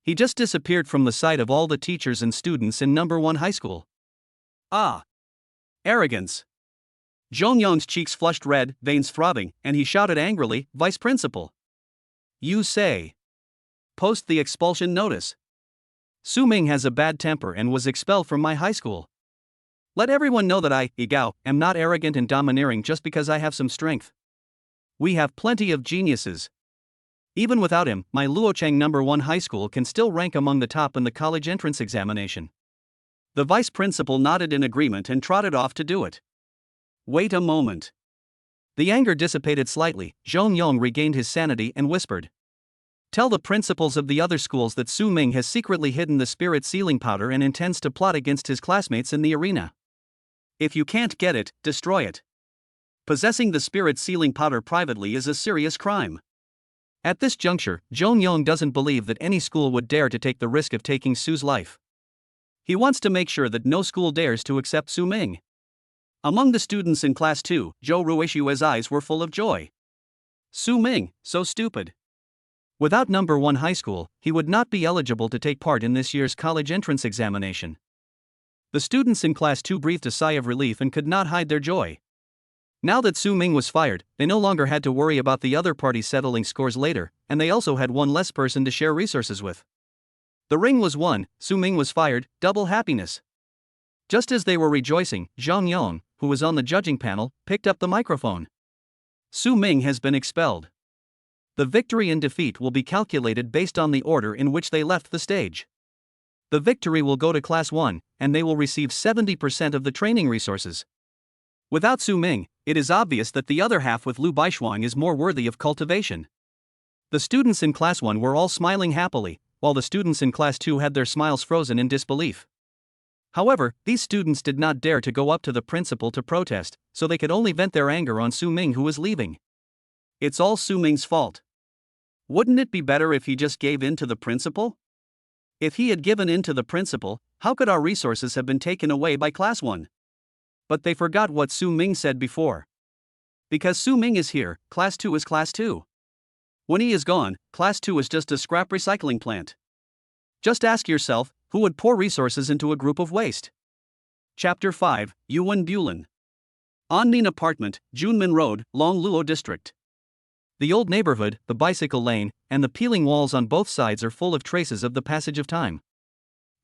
He just disappeared from the sight of all the teachers and students in number 1 high school. Ah! Arrogance. Zhongyong's cheeks flushed red, veins throbbing, and he shouted angrily, Vice Principal. You say. Post the expulsion notice. Su Ming has a bad temper and was expelled from my high school. Let everyone know that I, Yigao, am not arrogant and domineering just because I have some strength. We have plenty of geniuses. Even without him, my Luochang number 1 high school can still rank among the top in the college entrance examination. The vice principal nodded in agreement and trotted off to do it. Wait a moment. The anger dissipated slightly. Zhongyong regained his sanity and whispered. Tell the principals of the other schools that Su Ming has secretly hidden the spirit sealing powder and intends to plot against his classmates in the arena. If you can't get it, destroy it. Possessing the spirit sealing powder privately is a serious crime. At this juncture, Zhongyong doesn't believe that any school would dare to take the risk of taking Su's life. He wants to make sure that no school dares to accept Su Ming. Among the students in Class 2, Zhou Ruixue's eyes were full of joy. Su Ming, so stupid. Without number 1 high school, he would not be eligible to take part in this year's college entrance examination. The students in Class 2 breathed a sigh of relief and could not hide their joy. Now that Su Ming was fired, they no longer had to worry about the other party settling scores later, and they also had one less person to share resources with. The ring was won, Su Ming was fired, double happiness. Just as they were rejoicing, Zhang Yong, who was on the judging panel, picked up the microphone. Su Ming has been expelled. The victory and defeat will be calculated based on the order in which they left the stage. The victory will go to Class 1, and they will receive 70% of the training resources. Without Su Ming, it is obvious that the other half with Lu Baishuang is more worthy of cultivation. The students in Class 1 were all smiling happily, while the students in Class 2 had their smiles frozen in disbelief. However, these students did not dare to go up to the principal to protest, so they could only vent their anger on Su Ming, who was leaving. It's all Su Ming's fault. Wouldn't it be better if he just gave in to the principal? If he had given in to the principal, how could our resources have been taken away by Class 1? But they forgot what Su Ming said before. Because Su Ming is here, Class 2 is Class 2. When he is gone, Class 2 is just a scrap recycling plant. Just ask yourself, who would pour resources into a group of waste? Chapter 5, Yuan Bulin. Anning Apartment, Junmin Road, Longluo District. The old neighborhood, the bicycle lane, and the peeling walls on both sides are full of traces of the passage of time.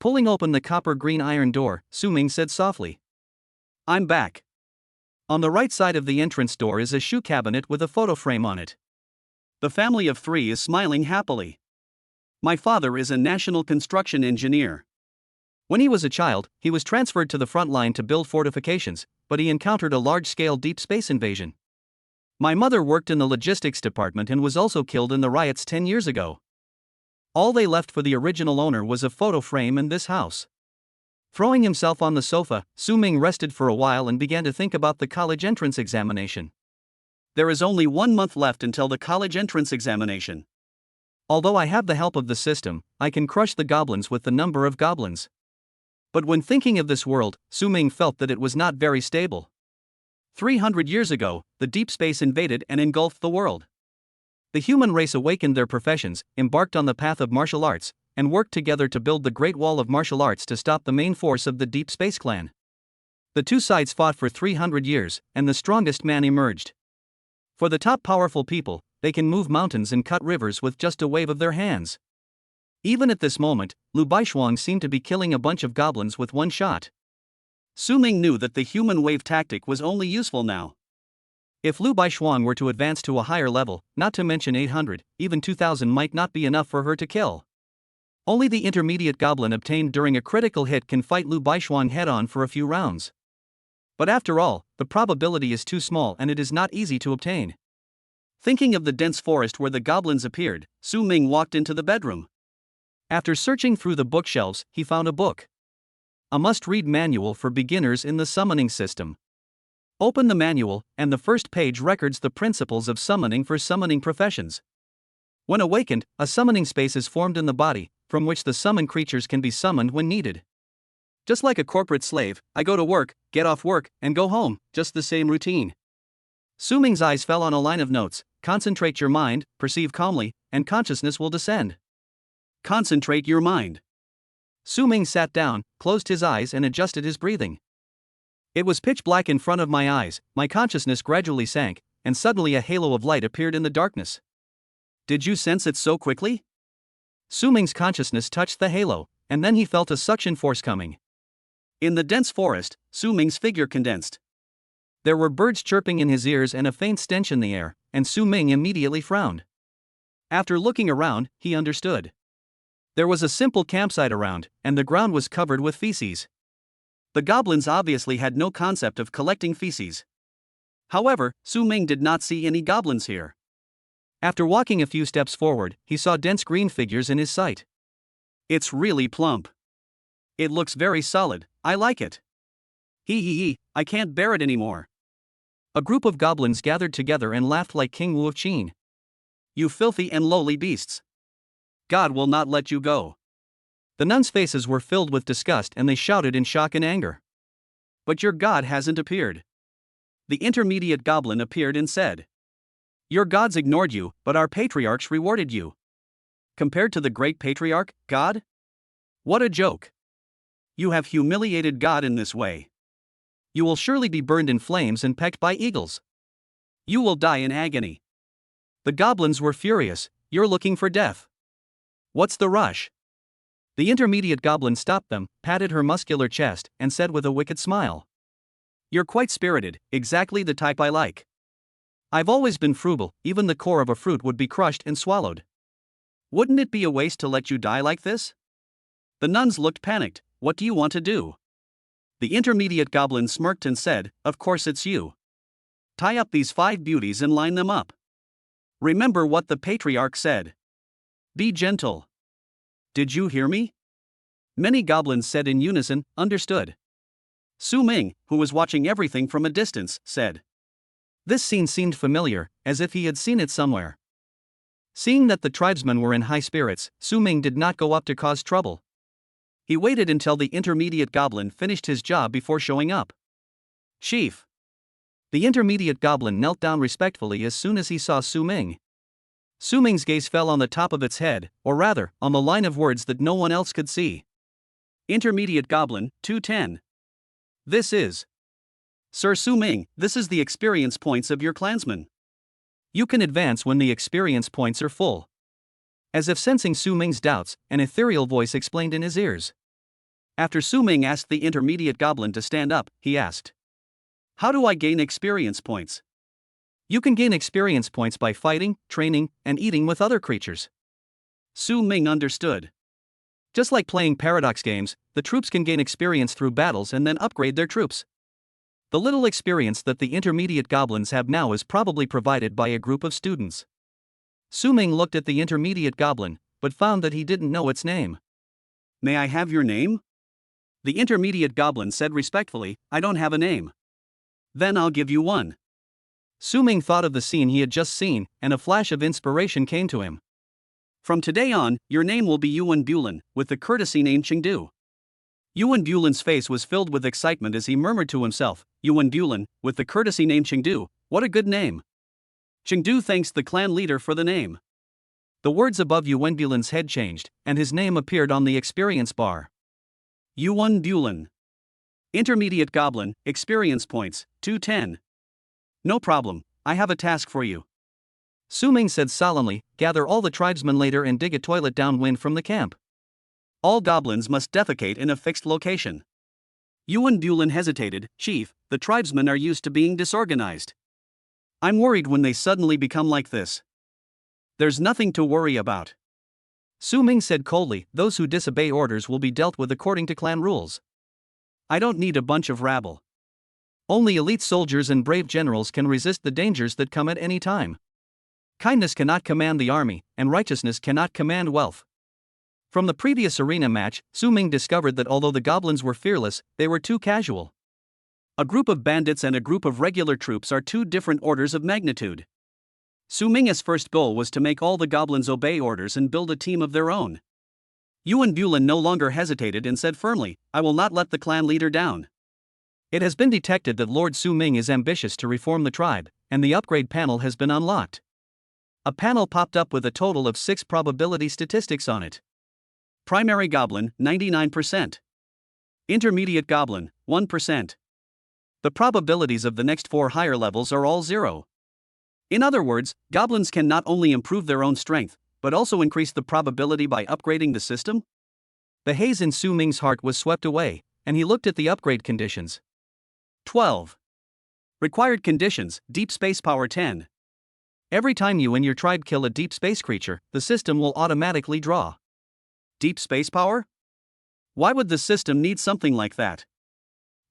Pulling open the copper-green iron door, Su Ming said softly. I'm back. On the right side of the entrance door is a shoe cabinet with a photo frame on it. The family of 3 is smiling happily. My father is a national construction engineer. When he was a child, he was transferred to the front line to build fortifications, but he encountered a large-scale deep space invasion. My mother worked in the logistics department and was also killed in the riots 10 years ago. All they left for the original owner was a photo frame and this house. Throwing himself on the sofa, Su Ming rested for a while and began to think about the college entrance examination. There is only 1 month left until the college entrance examination. Although I have the help of the system, I can crush the goblins with the number of goblins. But when thinking of this world, Su Ming felt that it was not very stable. 300 years ago, the deep space invaded and engulfed the world. The human race awakened their professions, embarked on the path of martial arts, and worked together to build the Great Wall of Martial Arts to stop the main force of the Deep Space Clan. The two sides fought for 300 years, and the strongest man emerged. For the top powerful people, they can move mountains and cut rivers with just a wave of their hands. Even at this moment, Lu Baishuang seemed to be killing a bunch of goblins with one shot. Su Ming knew that the human wave tactic was only useful now. If Lu Baishuang were to advance to a higher level, not to mention 800, even 2000 might not be enough for her to kill. Only the intermediate goblin obtained during a critical hit can fight Lu Baishuang head-on for a few rounds. But after all, the probability is too small and it is not easy to obtain. Thinking of the dense forest where the goblins appeared, Su Ming walked into the bedroom. After searching through the bookshelves, he found a book. A must-read manual for beginners in the summoning system. Open the manual, and the first page records the principles of summoning for summoning professions. When awakened, a summoning space is formed in the body, from which the summoned creatures can be summoned when needed. Just like a corporate slave, I go to work, get off work, and go home, just the same routine. Su Ming's eyes fell on a line of notes: concentrate your mind, perceive calmly, and consciousness will descend. Concentrate your mind. Su Ming sat down, closed his eyes and adjusted his breathing. It was pitch black in front of my eyes, my consciousness gradually sank, and suddenly a halo of light appeared in the darkness. Did you sense it so quickly? Su Ming's consciousness touched the halo, and then he felt a suction force coming. In the dense forest, Su Ming's figure condensed. There were birds chirping in his ears and a faint stench in the air, and Su Ming immediately frowned. After looking around, he understood. There was a simple campsite around, and the ground was covered with feces. The goblins obviously had no concept of collecting feces. However, Su Ming did not see any goblins here. After walking a few steps forward, he saw dense green figures in his sight. It's really plump. It looks very solid, I like it. Hee, I can't bear it anymore. A group of goblins gathered together and laughed like King Wu of Qin. You filthy and lowly beasts. God will not let you go. The nuns' faces were filled with disgust and they shouted in shock and anger. But your god hasn't appeared. The intermediate goblin appeared and said. Your gods ignored you, but our patriarchs rewarded you. Compared to the great patriarch, God? What a joke. You have humiliated God in this way. You will surely be burned in flames and pecked by eagles. You will die in agony. The goblins were furious. You're looking for death. What's the rush? The intermediate goblin stopped them, patted her muscular chest, and said with a wicked smile. You're quite spirited, exactly the type I like. I've always been frugal, even the core of a fruit would be crushed and swallowed. Wouldn't it be a waste to let you die like this? The nuns looked panicked. What do you want to do? The intermediate goblin smirked and said, of course it's you. Tie up these 5 beauties and line them up. Remember what the patriarch said. Be gentle. Did you hear me? Many goblins said in unison, understood. Su Ming, who was watching everything from a distance, said. This scene seemed familiar, as if he had seen it somewhere. Seeing that the tribesmen were in high spirits, Su Ming did not go up to cause trouble. He waited until the intermediate goblin finished his job before showing up. Chief. The intermediate goblin knelt down respectfully as soon as he saw Su Ming. Su Ming's gaze fell on the top of its head, or rather, on the line of words that no one else could see. Intermediate Goblin, 210. This is. Sir Su Ming, this is the experience points of your clansmen. You can advance when the experience points are full. As if sensing Su Ming's doubts, an ethereal voice explained in his ears. After Su Ming asked the intermediate goblin to stand up, he asked. How do I gain experience points? You can gain experience points by fighting, training, and eating with other creatures. Su Ming understood. Just like playing paradox games, the troops can gain experience through battles and then upgrade their troops. The little experience that the intermediate goblins have now is probably provided by a group of students. Su Ming looked at the intermediate goblin, but found that he didn't know its name. May I have your name? The intermediate goblin said respectfully, I don't have a name. Then I'll give you one. Su Ming thought of the scene he had just seen, and a flash of inspiration came to him. From today on, your name will be Yuan Bulin, with the courtesy name Chengdu. Yuan Bulin's face was filled with excitement as he murmured to himself, Yuan Bulin, with the courtesy name Chengdu, what a good name. Chengdu thanks the clan leader for the name. The words above Yuan Bulin's head changed, and his name appeared on the experience bar. Yuan Bulin. Intermediate Goblin, experience points, 210. No problem, I have a task for you. Su Ming said solemnly, gather all the tribesmen later and dig a toilet downwind from the camp. All goblins must defecate in a fixed location. Yuan Bulin hesitated, Chief, the tribesmen are used to being disorganized. I'm worried when they suddenly become like this. There's nothing to worry about. Su Ming said coldly, those who disobey orders will be dealt with according to clan rules. I don't need a bunch of rabble. Only elite soldiers and brave generals can resist the dangers that come at any time. Kindness cannot command the army, and righteousness cannot command wealth. From the previous arena match, Su Ming discovered that although the goblins were fearless, they were too casual. A group of bandits and a group of regular troops are two different orders of magnitude. Su Ming's first goal was to make all the goblins obey orders and build a team of their own. Yuan Bulin no longer hesitated and said firmly, I will not let the clan leader down. It has been detected that Lord Su Ming is ambitious to reform the tribe, and the upgrade panel has been unlocked. A panel popped up with a total of 6 probability statistics on it. Primary Goblin, 99%. Intermediate Goblin, 1%. The probabilities of the next 4 higher levels are all 0. In other words, goblins can not only improve their own strength, but also increase the probability by upgrading the system? The haze in Su Ming's heart was swept away, and he looked at the upgrade conditions. 12. Required conditions, Deep Space Power 10. Every time you and your tribe kill a deep space creature, the system will automatically draw. Deep space power? Why would the system need something like that?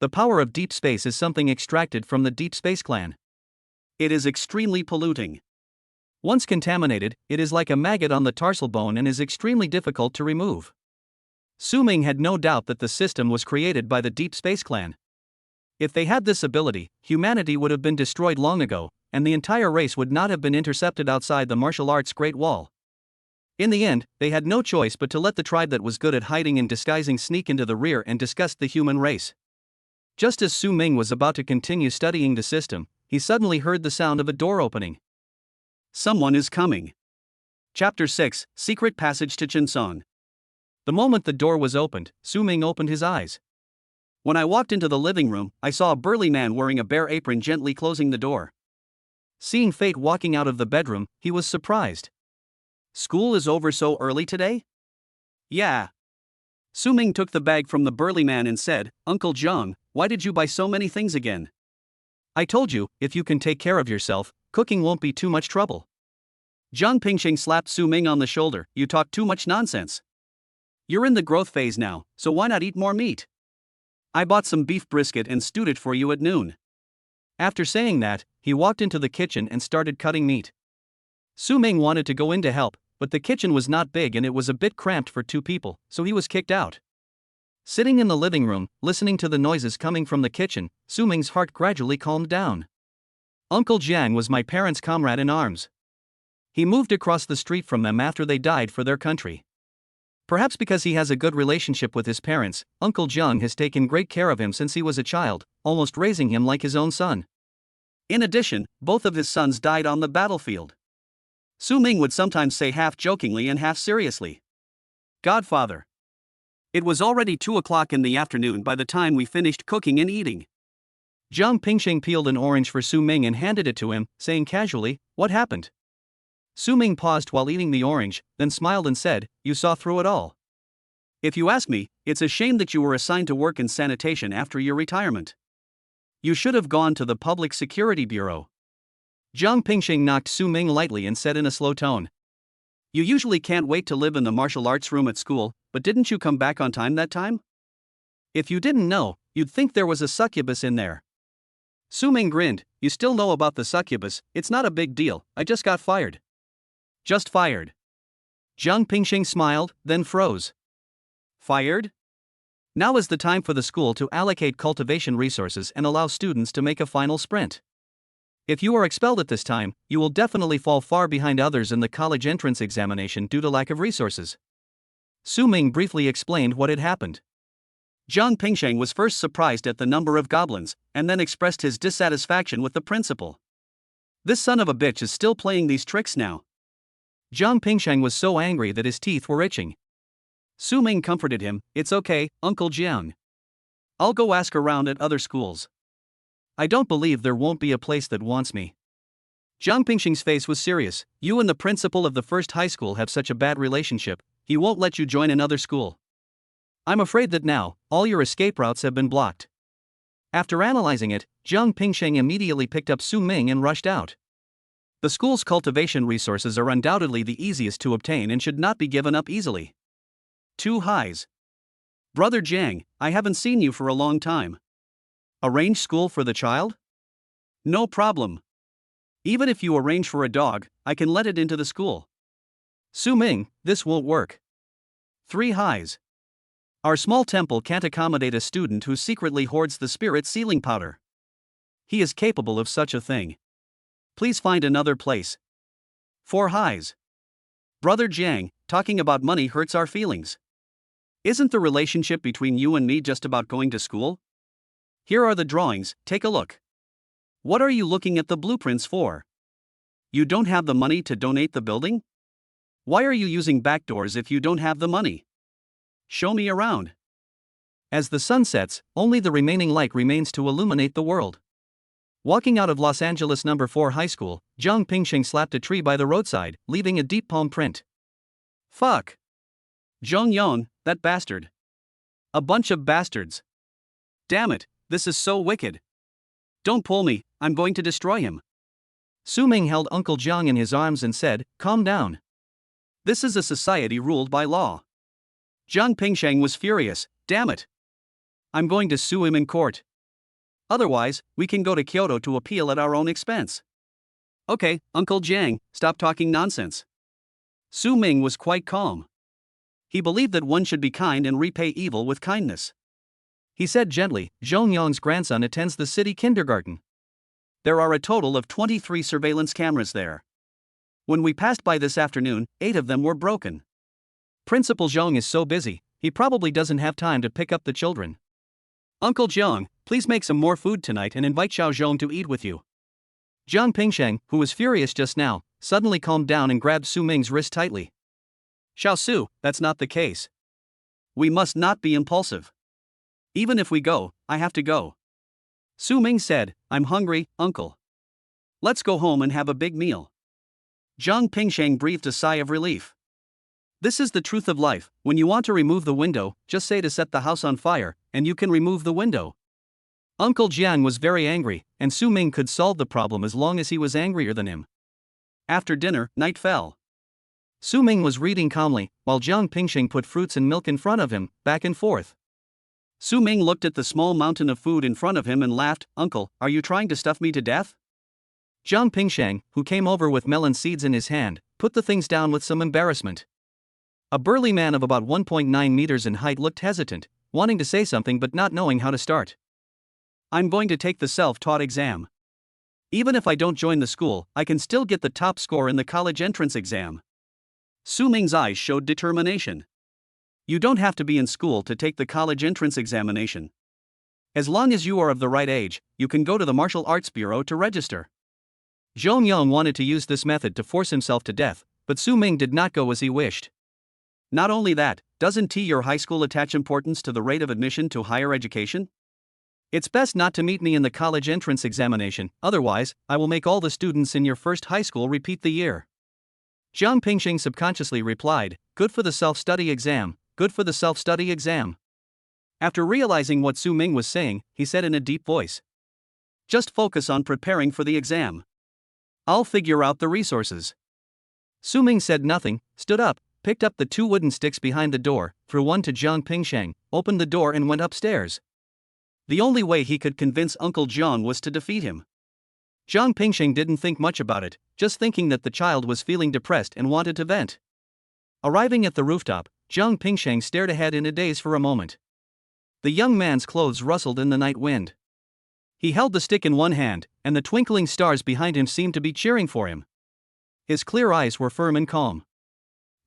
The power of deep space is something extracted from the Deep Space Clan. It is extremely polluting. Once contaminated, it is like a maggot on the tarsal bone and is extremely difficult to remove. Su Ming had no doubt that the system was created by the Deep Space Clan. If they had this ability, humanity would have been destroyed long ago, and the entire race would not have been intercepted outside the martial arts Great Wall. In the end, they had no choice but to let the tribe that was good at hiding and disguising sneak into the rear and disgust the human race. Just as Su Ming was about to continue studying the system, he suddenly heard the sound of a door opening. Someone is coming. Chapter 6, Secret Passage to Chinsong. The moment the door was opened, Su Ming opened his eyes. When I walked into the living room, I saw a burly man wearing a bare apron gently closing the door. Seeing Fate walking out of the bedroom, he was surprised. School is over so early today? Yeah. Su Ming took the bag from the burly man and said, Uncle Zhang, why did you buy so many things again? I told you, if you can take care of yourself, cooking won't be too much trouble. Zhang Pingxing slapped Su Ming on the shoulder, you talk too much nonsense. You're in the growth phase now, so why not eat more meat? I bought some beef brisket and stewed it for you at noon. After saying that, he walked into the kitchen and started cutting meat. Su Ming wanted to go in to help, but the kitchen was not big and it was a bit cramped for 2 people, so he was kicked out. Sitting in the living room, listening to the noises coming from the kitchen, Su Ming's heart gradually calmed down. Uncle Jiang was my parents' comrade in arms. He moved across the street from them after they died for their country. Perhaps because he has a good relationship with his parents, Uncle Jiang has taken great care of him since he was a child, almost raising him like his own son. In addition, both of his sons died on the battlefield. Su Ming would sometimes say half jokingly and half seriously, Godfather. It was already 2 o'clock in the afternoon by the time we finished cooking and eating. Zhang Pingxing peeled an orange for Su Ming and handed it to him, saying casually, what happened? Su Ming paused while eating the orange, then smiled and said, you saw through it all. If you ask me, it's a shame that you were assigned to work in sanitation after your retirement. You should have gone to the Public Security Bureau. Zhang Pingxing knocked Su Ming lightly and said in a slow tone, you usually can't wait to live in the martial arts room at school, but didn't you come back on time that time? If you didn't know, you'd think there was a succubus in there. Su Ming grinned. You still know about the succubus, it's not a big deal, I just got fired. Just fired. Jiang Pingxing smiled, then froze. Fired? Now is the time for the school to allocate cultivation resources and allow students to make a final sprint. If you are expelled at this time, you will definitely fall far behind others in the college entrance examination due to lack of resources. Su Ming briefly explained what had happened. Jiang Pingsheng was first surprised at the number of goblins, and then expressed his dissatisfaction with the principal. This son of a bitch is still playing these tricks now. Jiang Pingsheng was so angry that his teeth were itching. Su Ming comforted him, it's okay, Uncle Jiang. I'll go ask around at other schools. I don't believe there won't be a place that wants me. Jiang Pingsheng's face was serious. You and the principal of the first high school have such a bad relationship, he won't let you join another school. I'm afraid that now, all your escape routes have been blocked. After analyzing it, Jiang Pingsheng immediately picked up Su Ming and rushed out. The school's cultivation resources are undoubtedly the easiest to obtain and should not be given up easily. 2 highs. Brother Jiang, I haven't seen you for a long time. Arrange school for the child? No problem. Even if you arrange for a dog, I can let it into the school. Su Ming, this won't work. 3 highs. Our small temple can't accommodate a student who secretly hoards the spirit sealing powder. He is capable of such a thing. Please find another place. 4 highs. Brother Jiang, talking about money hurts our feelings. Isn't the relationship between you and me just about going to school? Here are the drawings, take a look. What are you looking at the blueprints for? You don't have the money to donate the building? Why are you using backdoors if you don't have the money? Show me around. As the sun sets, only the remaining light remains to illuminate the world. Walking out of Los Angeles No. 4 High School, Jiang Pingsheng slapped a tree by the roadside, leaving a deep palm print. Fuck. Zhong Yong, that bastard. A bunch of bastards. Damn it, this is so wicked. Don't pull me, I'm going to destroy him. Su Ming held Uncle Jiang in his arms and said, calm down. This is a society ruled by law. Jiang Pingsheng was furious, damn it. I'm going to sue him in court. Otherwise, we can go to Kyoto to appeal at our own expense. Okay, Uncle Jiang, stop talking nonsense. Su Ming was quite calm. He believed that one should be kind and repay evil with kindness. He said gently, Zhong Yong's grandson attends the city kindergarten. There are a total of 23 surveillance cameras there. When we passed by this afternoon, 8 of them were broken. Principal Zhong is so busy, he probably doesn't have time to pick up the children. Uncle Jiang, please make some more food tonight and invite Xiao Zhong to eat with you. Jiang Pingsheng, who was furious just now, suddenly calmed down and grabbed Su Ming's wrist tightly. Xiao Su, that's not the case. We must not be impulsive. Even if we go, I have to go. Su Ming said, I'm hungry, uncle. Let's go home and have a big meal. Jiang Pingsheng breathed a sigh of relief. This is the truth of life, when you want to remove the window, just say to set the house on fire, and you can remove the window. Uncle Jiang was very angry, and Su Ming could solve the problem as long as he was angrier than him. After dinner, night fell. Su Ming was reading calmly, while Jiang Pingsheng put fruits and milk in front of him, back and forth. Su Ming looked at the small mountain of food in front of him and laughed, Uncle, are you trying to stuff me to death? Jiang Pingsheng, who came over with melon seeds in his hand, put the things down with some embarrassment. A burly man of about 1.9 meters in height looked hesitant, wanting to say something but not knowing how to start. I'm going to take the self-taught exam. Even if I don't join the school, I can still get the top score in the college entrance exam. Su Ming's eyes showed determination. You don't have to be in school to take the college entrance examination. As long as you are of the right age, you can go to the Martial Arts Bureau to register. Zhong Yong wanted to use this method to force himself to death, but Su Ming did not go as he wished. Not only that, doesn't your high school attach importance to the rate of admission to higher education? It's best not to meet me in the college entrance examination, otherwise, I will make all the students in your first high school repeat the year. Jiang Pingsheng subconsciously replied, good for the self-study exam, good for the self-study exam. After realizing what Su Ming was saying, he said in a deep voice. Just focus on preparing for the exam. I'll figure out the resources. Su Ming said nothing, stood up, picked up the 2 wooden sticks behind the door, threw one to Jiang Pingsheng, opened the door and went upstairs. The only way he could convince Uncle John was to defeat him. Jiang Pingsheng didn't think much about it, just thinking that the child was feeling depressed and wanted to vent. Arriving at the rooftop, Jiang Pingsheng stared ahead in a daze for a moment. The young man's clothes rustled in the night wind. He held the stick in one hand, and the twinkling stars behind him seemed to be cheering for him. His clear eyes were firm and calm.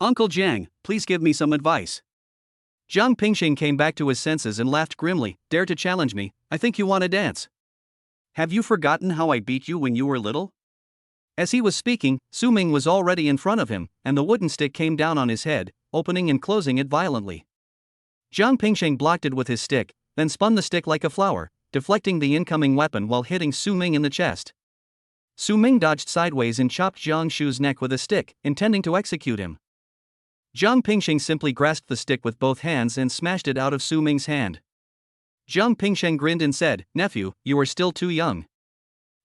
"Uncle Jiang, please give me some advice." Jiang Pingsheng came back to his senses and laughed grimly. "Dare to challenge me? I think you want to dance. Have you forgotten how I beat you when you were little?" As he was speaking, Su Ming was already in front of him, and the wooden stick came down on his head, opening and closing it violently. Jiang Pingsheng blocked it with his stick, then spun the stick like a flower, deflecting the incoming weapon while hitting Su Ming in the chest. Su Ming dodged sideways and chopped Jiang Shu's neck with a stick, intending to execute him. Jiang Pingsheng simply grasped the stick with both hands and smashed it out of Su Ming's hand. Jiang Pingsheng grinned and said, "Nephew, you are still too young.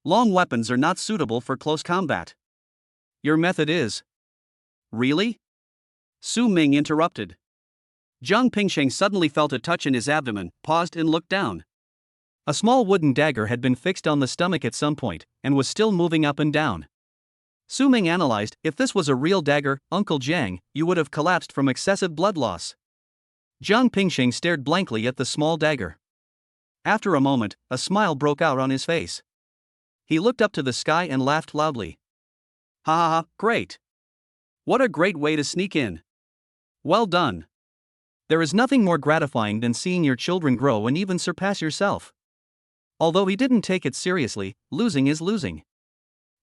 Long weapons are not suitable for close combat. Your method is..." "Really?" Su Ming interrupted. Jiang Pingsheng suddenly felt a touch in his abdomen, paused and looked down. A small wooden dagger had been fixed on the stomach at some point, and was still moving up and down. Su Ming analyzed, "If this was a real dagger, Uncle Jiang, you would have collapsed from excessive blood loss." Jiang Pingsheng stared blankly at the small dagger. After a moment, a smile broke out on his face. He looked up to the sky and laughed loudly. "Ha ha ha, great! What a great way to sneak in! Well done! There is nothing more gratifying than seeing your children grow and even surpass yourself." Although he didn't take it seriously, losing is losing.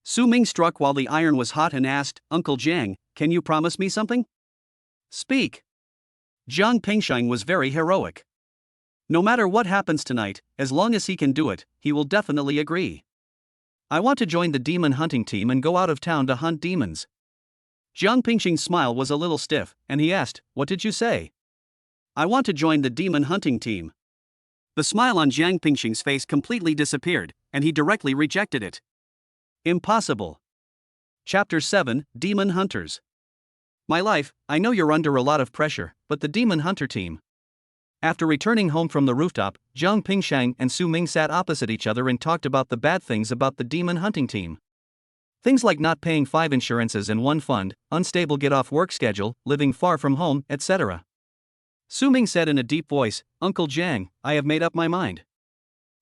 Su Ming struck while the iron was hot and asked, "Uncle Jiang, can you promise me something? Speak." Jiang Pingsheng was very heroic. No matter what happens tonight, as long as he can do it, he will definitely agree. "I want to join the demon hunting team and go out of town to hunt demons." Jiang Pingsheng's smile was a little stiff, and he asked, "What did you say?" "I want to join the demon hunting team." The smile on Jiang Pingsheng's face completely disappeared, and he directly rejected it. Impossible. Chapter 7, Demon Hunters. "My life, I know you're under a lot of pressure, but the demon hunter team..." After returning home from the rooftop, Jiang Pingsheng and Su Ming sat opposite each other and talked about the bad things about the demon hunting team. Things like not paying 5 insurances and 1 fund, unstable get-off-work schedule, living far from home, etc. Su Ming said in a deep voice, "Uncle Jiang, I have made up my mind."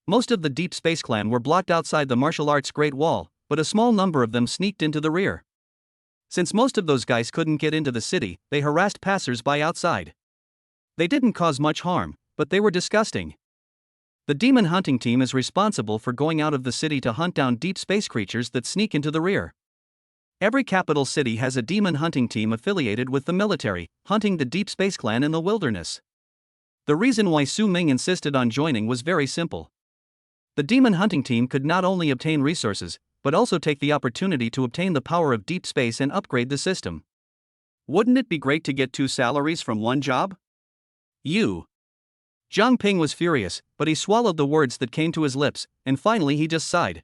Most of the Deep Space Clan were blocked outside the martial arts Great Wall, but a small number of them sneaked into the rear. Since most of those guys couldn't get into the city, they harassed passers-by outside. They didn't cause much harm, but they were disgusting. The demon hunting team is responsible for going out of the city to hunt down deep space creatures that sneak into the rear. Every capital city has a demon hunting team affiliated with the military, hunting the Deep Space Clan in the wilderness. The reason why Su Ming insisted on joining was very simple. The demon hunting team could not only obtain resources, but also take the opportunity to obtain the power of deep space and upgrade the system. Wouldn't it be great to get 2 salaries from one job? You. Jiang Ping was furious, but he swallowed the words that came to his lips, and finally he just sighed.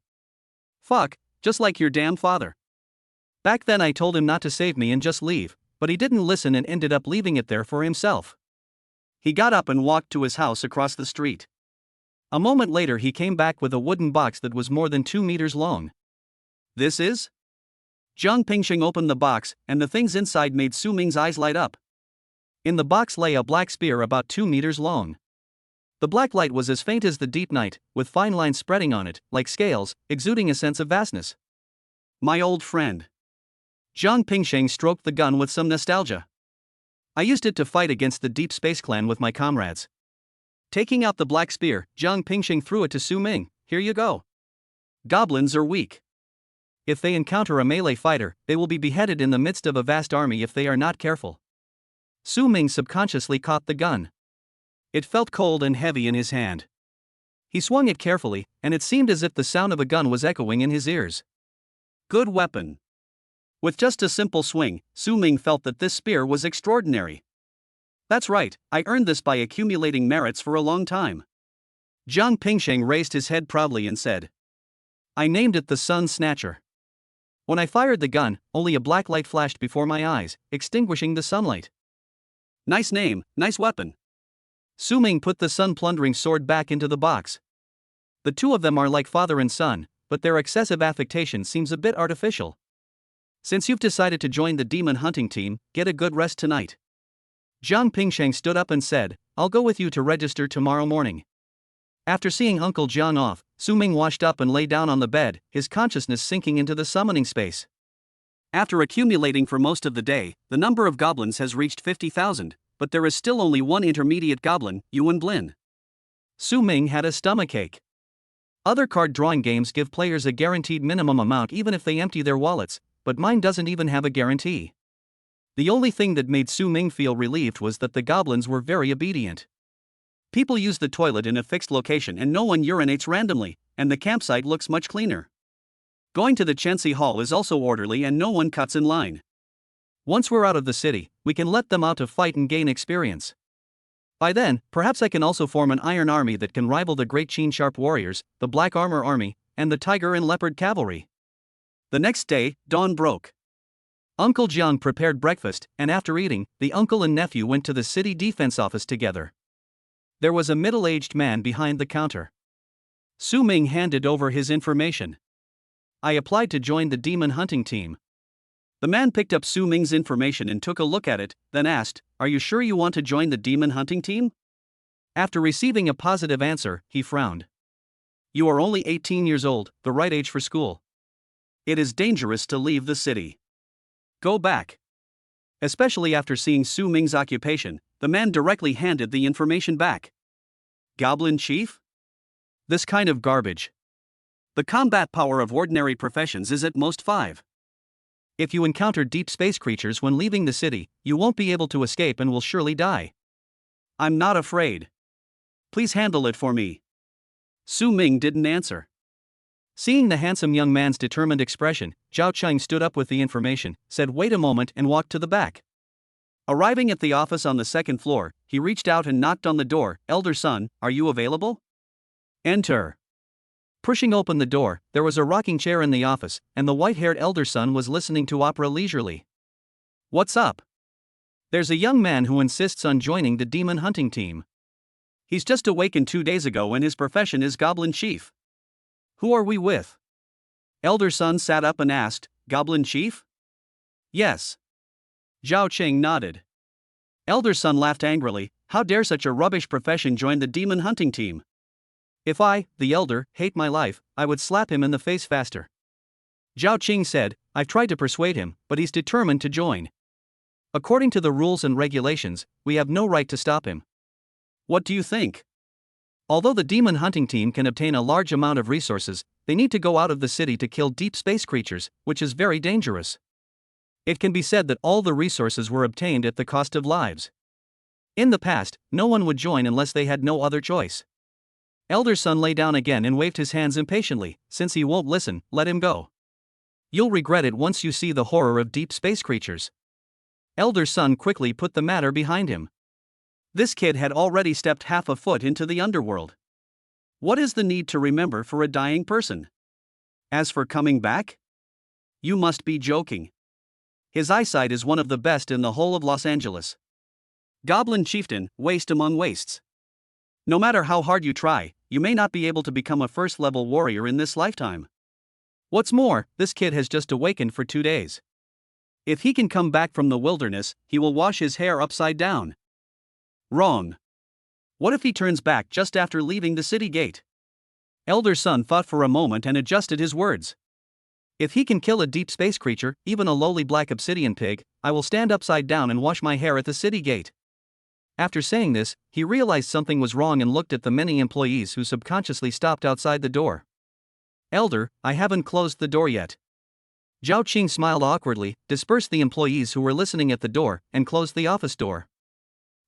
"Fuck, just like your damn father. Back then I told him not to save me and just leave, but he didn't listen and ended up leaving it there for himself." He got up and walked to his house across the street. A moment later he came back with a wooden box that was more than 2 meters long. "This is?" Jiang Pingsheng opened the box, and the things inside made Su Ming's eyes light up. In the box lay a black spear about 2 meters long. The black light was as faint as the deep night, with fine lines spreading on it, like scales, exuding a sense of vastness. "My old friend." Jiang Pingsheng stroked the gun with some nostalgia. "I used it to fight against the Deep Space Clan with my comrades." Taking out the black spear, Jiang Pingsheng threw it to Su Ming. "Here you go. Goblins are weak. If they encounter a melee fighter, they will be beheaded in the midst of a vast army if they are not careful." Su Ming subconsciously caught the gun. It felt cold and heavy in his hand. He swung it carefully, and it seemed as if the sound of a gun was echoing in his ears. Good weapon. With just a simple swing, Su Ming felt that this spear was extraordinary. "That's right, I earned this by accumulating merits for a long time." Jiang Pingsheng raised his head proudly and said, "I named it the Sun Snatcher. When I fired the gun, only a black light flashed before my eyes, extinguishing the sunlight." "Nice name, nice weapon. Su Ming put the sun-plundering sword back into the box. The two of them are like father and son, but their excessive affectation seems a bit artificial. Since you've decided to join the demon hunting team, get a good rest tonight. Jiang Pingsheng stood up and said, I'll go with you to register tomorrow morning. After seeing Uncle Jiang off, Su Ming washed up and lay down on the bed, his consciousness sinking into the summoning space. After accumulating for most of the day, the number of goblins has reached 50,000, but there is still only one intermediate goblin, Yuan Blin. Su Ming had a stomachache. Other card drawing games give players a guaranteed minimum amount even if they empty their wallets, but mine doesn't even have a guarantee. The only thing that made Su Ming feel relieved was that the goblins were very obedient. People use the toilet in a fixed location and no one urinates randomly, and the campsite looks much cleaner. Going to the Chensi Hall is also orderly and no one cuts in line. Once we're out of the city, we can let them out to fight and gain experience. By then, perhaps I can also form an iron army that can rival the Great Qin Sharp Warriors, the Black Armor Army, and the Tiger and Leopard Cavalry. The next day, dawn broke. Uncle Jiang prepared breakfast, and after eating, the uncle and nephew went to the city defense office together. There was a middle-aged man behind the counter. Su Ming handed over his information. I applied to join the demon hunting team. The man picked up Su Ming's information and took a look at it, then asked, Are you sure you want to join the demon hunting team? After receiving a positive answer, he frowned. You are only 18 years old, the right age for school. It is dangerous to leave the city. Go back. Especially after seeing Su Ming's occupation, the man directly handed the information back. Goblin chief? This kind of garbage. The combat power of ordinary professions is at most 5. If you encounter deep space creatures when leaving the city, you won't be able to escape and will surely die. I'm not afraid. Please handle it for me. Su Ming didn't answer. Seeing the handsome young man's determined expression, Zhao Cheng stood up with the information, said wait a moment and walked to the back. Arriving at the office on the second floor, he reached out and knocked on the door. Elder son, are you available? Enter. Pushing open the door, there was a rocking chair in the office, and the white-haired elder son was listening to opera leisurely. What's up? There's a young man who insists on joining the demon hunting team. He's just awakened 2 days ago and his profession is goblin chief. Who are we with? Elder son sat up and asked, Goblin chief? Yes. Zhao Cheng nodded. Elder son laughed angrily, how dare such a rubbish profession join the demon hunting team? If I, the elder, hate my life, I would slap him in the face faster. Zhao Qing said, I've tried to persuade him, but he's determined to join. According to the rules and regulations, we have no right to stop him. What do you think? Although the demon hunting team can obtain a large amount of resources, they need to go out of the city to kill deep space creatures, which is very dangerous. It can be said that all the resources were obtained at the cost of lives. In the past, no one would join unless they had no other choice. Elder son lay down again and waved his hands impatiently. Since he won't listen, let him go. You'll regret it once you see the horror of deep space creatures. Elder son quickly put the matter behind him. This kid had already stepped half a foot into the underworld. What is the need to remember for a dying person? As for coming back? You must be joking. His eyesight is one of the best in the whole of Los Angeles. Goblin chieftain, waste among wastes. No matter how hard you try, you may not be able to become a first-level warrior in this lifetime. What's more, this kid has just awakened for 2 days. If he can come back from the wilderness, he will wash his hair upside down. Wrong. What if he turns back just after leaving the city gate? Elder son thought for a moment and adjusted his words. If he can kill a deep space creature, even a lowly black obsidian pig, I will stand upside down and wash my hair at the city gate. After saying this, he realized something was wrong and looked at the many employees who subconsciously stopped outside the door. Elder, I haven't closed the door yet. Zhao Qing smiled awkwardly, dispersed the employees who were listening at the door, and closed the office door.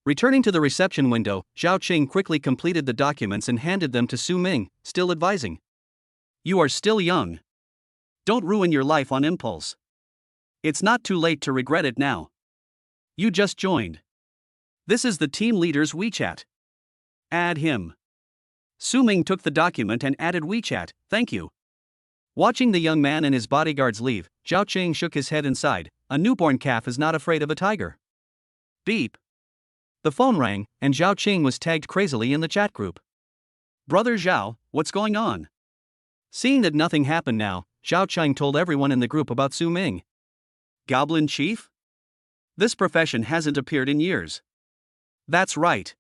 Returning to the reception window, Zhao Qing quickly completed the documents and handed them to Su Ming, still advising. You are still young. Don't ruin your life on impulse. It's not too late to regret it now. You just joined. This is the team leader's WeChat. Add him. Su Ming took the document and added WeChat, thank you. Watching the young man and his bodyguards leave, Zhao Qing shook his head and sighed, a newborn calf is not afraid of a tiger. Beep. The phone rang, and Zhao Qing was tagged crazily in the chat group. Brother Zhao, what's going on? Seeing that nothing happened now, Zhao Qing told everyone in the group about Su Ming. Goblin Chief? This profession hasn't appeared in years. That's right.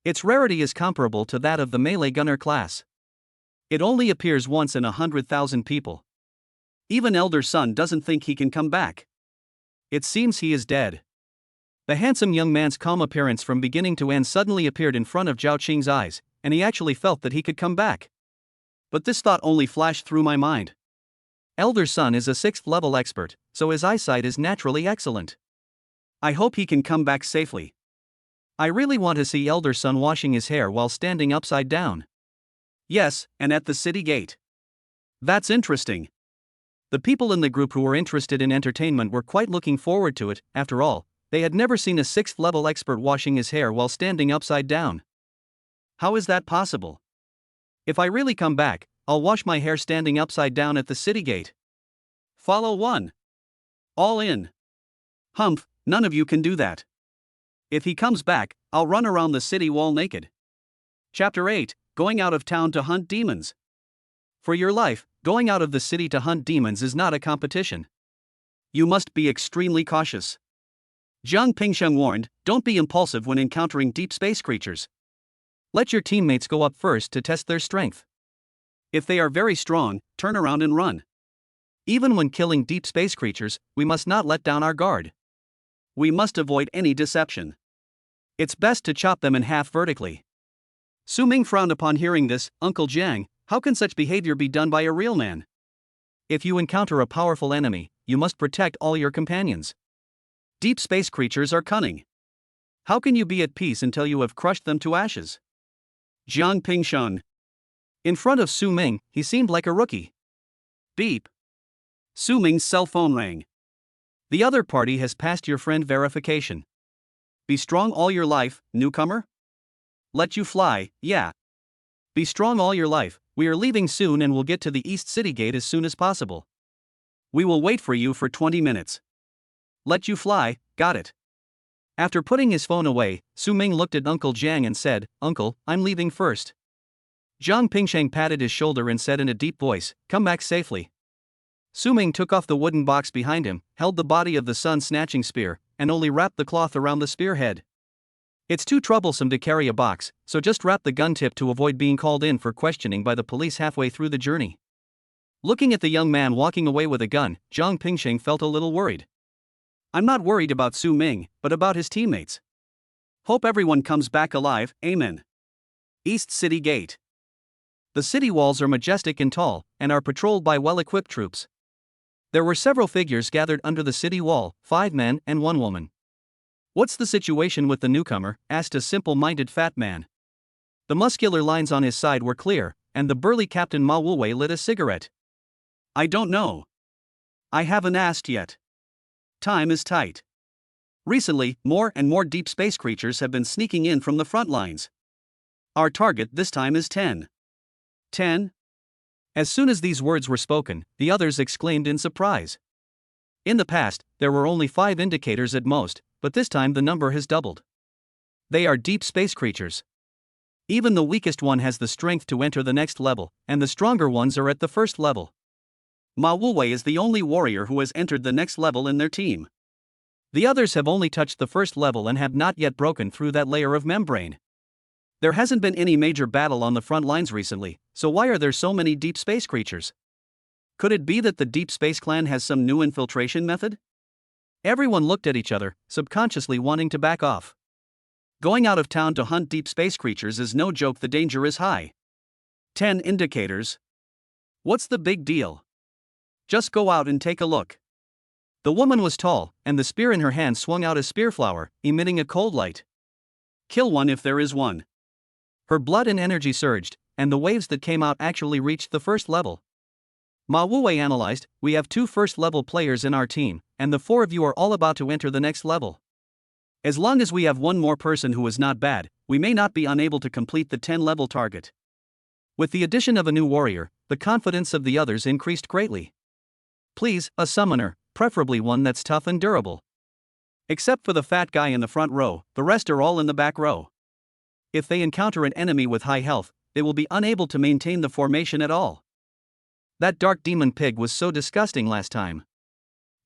Its rarity is comparable to that of the melee gunner class. It only appears once in 100,000 people. Even Elder Sun doesn't think he can come back. It seems he is dead. The handsome young man's calm appearance from beginning to end suddenly appeared in front of Zhao Qing's eyes, and he actually felt that he could come back. But this thought only flashed through my mind. Elder Sun is a 6th level expert, so his eyesight is naturally excellent. I hope he can come back safely. I really want to see Elder Sun washing his hair while standing upside down. Yes, and at the city gate. That's interesting. The people in the group who were interested in entertainment were quite looking forward to it. After all, they had never seen a 6th level expert washing his hair while standing upside down. How is that possible? If I really come back, I'll wash my hair standing upside down at the city gate. Follow 1. All in. Humph, none of you can do that. If he comes back, I'll run around the city wall naked. Chapter 8, Going out of town to hunt demons. For your life, going out of the city to hunt demons is not a competition. You must be extremely cautious. Jiang Pingsheng warned, don't be impulsive when encountering deep space creatures. Let your teammates go up first to test their strength. If they are very strong, turn around and run. Even when killing deep space creatures, we must not let down our guard. We must avoid any deception. It's best to chop them in half vertically. Su Ming frowned upon hearing this. Uncle Jiang, how can such behavior be done by a real man? If you encounter a powerful enemy, you must protect all your companions. Deep space creatures are cunning. How can you be at peace until you have crushed them to ashes? Jiang Pingsheng. In front of Su Ming, he seemed like a rookie. Beep. Su Ming's cell phone rang. The other party has passed your friend verification. Be strong all your life, newcomer? Let you fly, yeah. Be strong all your life, we are leaving soon and will get to the East City Gate as soon as possible. We will wait for you for 20 minutes. Let you fly, got it. After putting his phone away, Su Ming looked at Uncle Jiang and said, Uncle, I'm leaving first. Jiang Pingsheng patted his shoulder and said in a deep voice, come back safely. Su Ming took off the wooden box behind him, held the body of the sun-snatching spear, and only wrapped the cloth around the spearhead. It's too troublesome to carry a box, so just wrap the gun tip to avoid being called in for questioning by the police halfway through the journey. Looking at the young man walking away with a gun, Jiang Pingsheng felt a little worried. I'm not worried about Su Ming, but about his teammates. Hope everyone comes back alive, amen. East City Gate. The city walls are majestic and tall, and are patrolled by well-equipped troops. There were several figures gathered under the city wall, 5 men and 1 woman. What's the situation with the newcomer? Asked a simple-minded fat man. The muscular lines on his side were clear, and the burly Captain Ma Wuwei lit a cigarette. I don't know. I haven't asked yet. Time is tight. Recently, more and more deep space creatures have been sneaking in from the front lines. Our target this time is 10. 10? As soon as these words were spoken, the others exclaimed in surprise. In the past, there were only 5 indicators at most, but this time the number has doubled. They are deep space creatures. Even the weakest one has the strength to enter the next level, and the stronger ones are at the first level. Ma Wuwei is the only warrior who has entered the next level in their team. The others have only touched the first level and have not yet broken through that layer of membrane. There hasn't been any major battle on the front lines recently, so why are there so many deep space creatures? Could it be that the Deep Space Clan has some new infiltration method? Everyone looked at each other, subconsciously wanting to back off. Going out of town to hunt deep space creatures is no joke, the danger is high. 10 indicators. What's the big deal? Just go out and take a look. The woman was tall, and the spear in her hand swung out as spear flower, emitting a cold light. Kill one if there is one. Her blood and energy surged, and the waves that came out actually reached the first level. Ma Wuwei analyzed, we have 2 first-level players in our team, and the 4 of you are all about to enter the next level. As long as we have 1 more person who is not bad, we may not be unable to complete the 10-level target. With the addition of a new warrior, the confidence of the others increased greatly. Please, a summoner, preferably one that's tough and durable. Except for the fat guy in the front row, the rest are all in the back row. If they encounter an enemy with high health, they will be unable to maintain the formation at all. That dark demon pig was so disgusting last time.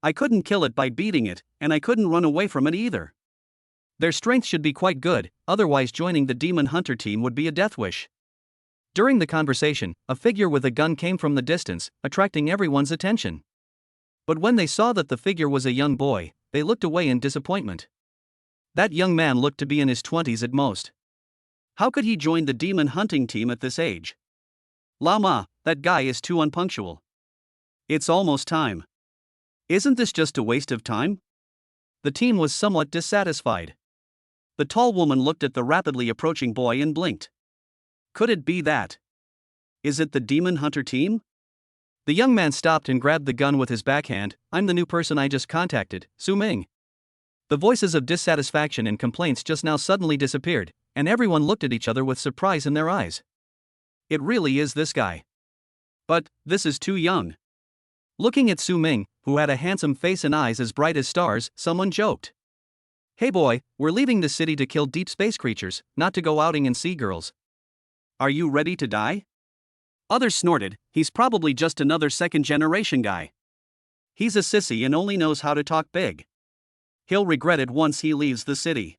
I couldn't kill it by beating it, and I couldn't run away from it either. Their strength should be quite good, otherwise joining the demon hunter team would be a death wish. During the conversation, a figure with a gun came from the distance, attracting everyone's attention. But when they saw that the figure was a young boy, they looked away in disappointment. That young man looked to be in his 20s at most. How could he join the demon hunting team at this age? Lama, that guy is too unpunctual. It's almost time. Isn't this just a waste of time? The team was somewhat dissatisfied. The tall woman looked at the rapidly approaching boy and blinked. Could it be that? Is it the demon hunter team? The young man stopped and grabbed the gun with his backhand. I'm the new person I just contacted, Su Ming. The voices of dissatisfaction and complaints just now suddenly disappeared, and everyone looked at each other with surprise in their eyes. It really is this guy. But, this is too young. Looking at Su Ming, who had a handsome face and eyes as bright as stars, someone joked. Hey boy, we're leaving the city to kill deep space creatures, not to go outing and see girls. Are you ready to die? Others snorted, he's probably just another second-generation guy. He's a sissy and only knows how to talk big. He'll regret it once he leaves the city.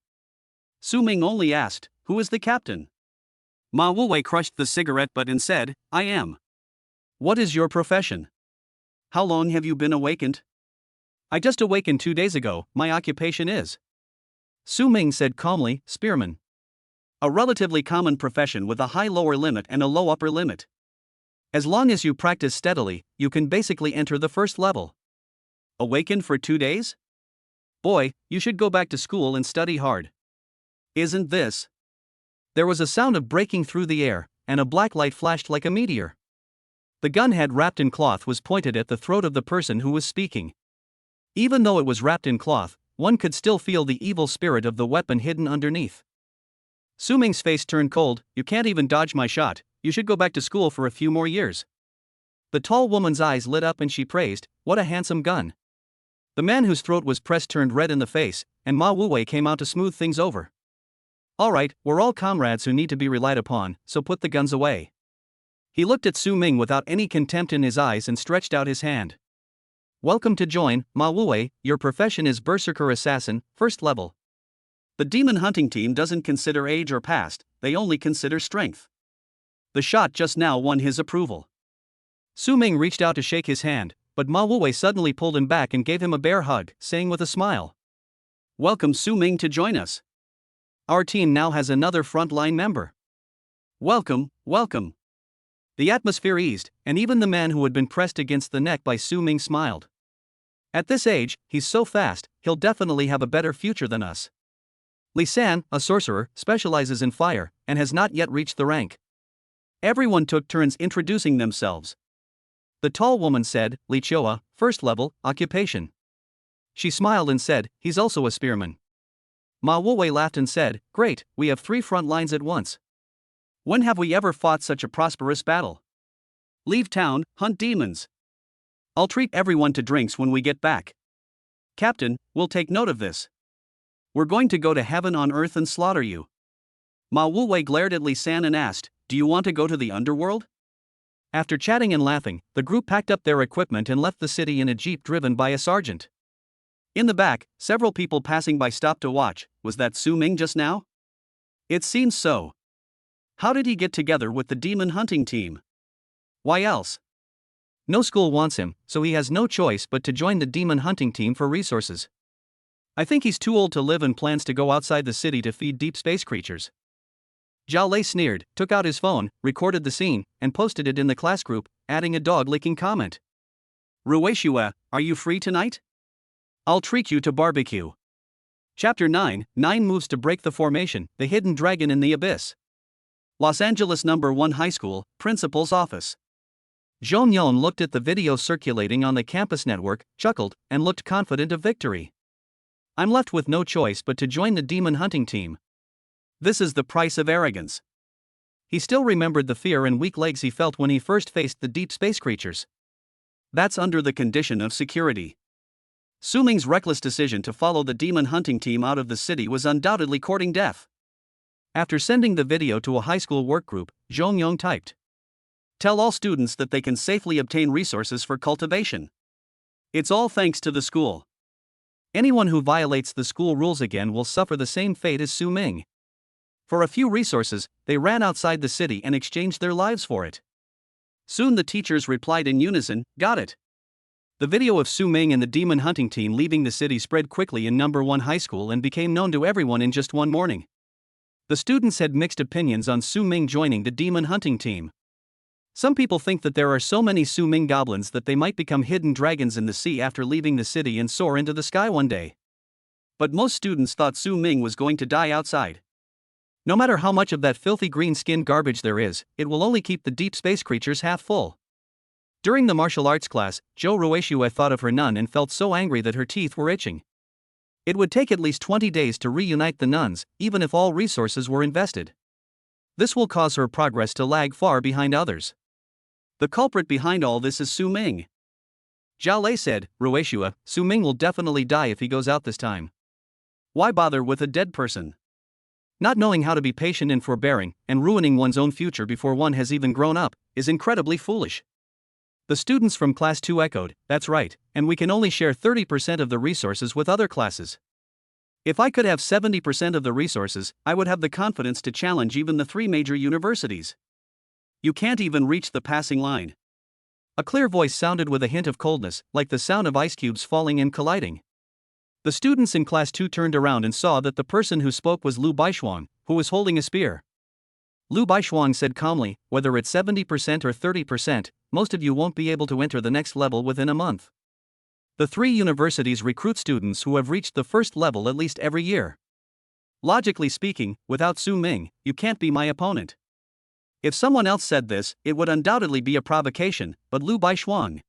Su Ming only asked, who is the captain? Ma Wuwei crushed the cigarette butt and said, I am. What is your profession? How long have you been awakened? I just awakened 2 days ago, my occupation is. Su Ming said calmly, spearman. A relatively common profession with a high lower limit and a low upper limit. As long as you practice steadily, you can basically enter the first level. Awakened for 2 days? Boy, you should go back to school and study hard. Isn't this? There was a sound of breaking through the air, and a black light flashed like a meteor. The gun head wrapped in cloth was pointed at the throat of the person who was speaking. Even though it was wrapped in cloth, one could still feel the evil spirit of the weapon hidden underneath. Su Ming's face turned cold. You can't even dodge my shot, you should go back to school for a few more years. The tall woman's eyes lit up and she praised, what a handsome gun. The man whose throat was pressed turned red in the face, and Ma Wuwei came out to smooth things over. Alright, we're all comrades who need to be relied upon, so put the guns away. He looked at Su Ming without any contempt in his eyes and stretched out his hand. Welcome to join, Ma Wuwei, your profession is Berserker Assassin, first level. The demon hunting team doesn't consider age or past, they only consider strength. The shot just now won his approval. Su Ming reached out to shake his hand, but Ma Wuwei suddenly pulled him back and gave him a bear hug, saying with a smile. Welcome Su Ming to join us. Our team now has another frontline member. Welcome, welcome. The atmosphere eased, and even the man who had been pressed against the neck by Su Ming smiled. At this age, he's so fast, he'll definitely have a better future than us. Li San, a sorcerer, specializes in fire, and has not yet reached the rank. Everyone took turns introducing themselves. The tall woman said, Li Chioa, first level, occupation. She smiled and said, he's also a spearman. Ma Wuwei laughed and said, great, we have 3 front lines at once. When have we ever fought such a prosperous battle? Leave town, hunt demons. I'll treat everyone to drinks when we get back. Captain, we'll take note of this. We're going to go to heaven on earth and slaughter you. Ma Wuwei glared at Li San and asked, do you want to go to the underworld? After chatting and laughing, the group packed up their equipment and left the city in a jeep driven by a sergeant. In the back, several people passing by stopped to watch. Was that Su Ming just now? It seems so. How did he get together with the demon hunting team? Why else? No school wants him, so he has no choice but to join the demon hunting team for resources. I think he's too old to live and plans to go outside the city to feed deep space creatures. Zhao Lei sneered, took out his phone, recorded the scene, and posted it in the class group, adding a dog-licking comment. Ruishua, are you free tonight? I'll treat you to barbecue. Chapter 9, 9 moves to break the formation, the hidden dragon in the abyss. Los Angeles No. 1 High School, Principal's Office. Zhong Yon looked at the video circulating on the campus network, chuckled, and looked confident of victory. I'm left with no choice but to join the demon hunting team. This is the price of arrogance. He still remembered the fear and weak legs he felt when he first faced the deep space creatures. That's under the condition of security. Su Ming's reckless decision to follow the demon hunting team out of the city was undoubtedly courting death. After sending the video to a high school workgroup, Zhong Yong typed, "Tell all students that they can safely obtain resources for cultivation. It's all thanks to the school. Anyone who violates the school rules again will suffer the same fate as Su Ming." For a few resources, they ran outside the city and exchanged their lives for it. Soon the teachers replied in unison, "Got it." The video of Su Ming and the demon hunting team leaving the city spread quickly in number 1 high school and became known to everyone in just one morning. The students had mixed opinions on Su Ming joining the demon hunting team. Some people think that there are so many Su Ming goblins that they might become hidden dragons in the sea after leaving the city and soar into the sky one day. But most students thought Su Ming was going to die outside. No matter how much of that filthy green-skinned garbage there is, it will only keep the deep space creatures half full. During the martial arts class, Zhou Ruishue thought of her nun and felt so angry that her teeth were itching. It would take at least 20 days to reunite the nuns, even if all resources were invested. This will cause her progress to lag far behind others. The culprit behind all this is Su Ming. Zhao Lei said, "Ruishue, Su Ming will definitely die if he goes out this time. Why bother with a dead person? Not knowing how to be patient and forbearing, and ruining one's own future before one has even grown up, is incredibly foolish." The students from Class 2 echoed, "That's right, and we can only share 30% of the resources with other classes. If I could have 70% of the resources, I would have the confidence to challenge even the 3 major universities. You can't even reach the passing line." A clear voice sounded with a hint of coldness, like the sound of ice cubes falling and colliding. The students in Class 2 turned around and saw that the person who spoke was Lu Baishuang, who was holding a spear. Lu Baishuang said calmly, "Whether it's 70% or 30%, most of you won't be able to enter the next level within a month. The 3 universities recruit students who have reached the first level at least every year. Logically speaking, without Su Ming, you can't be my opponent." If someone else said this, it would undoubtedly be a provocation, but Lu Baishuang.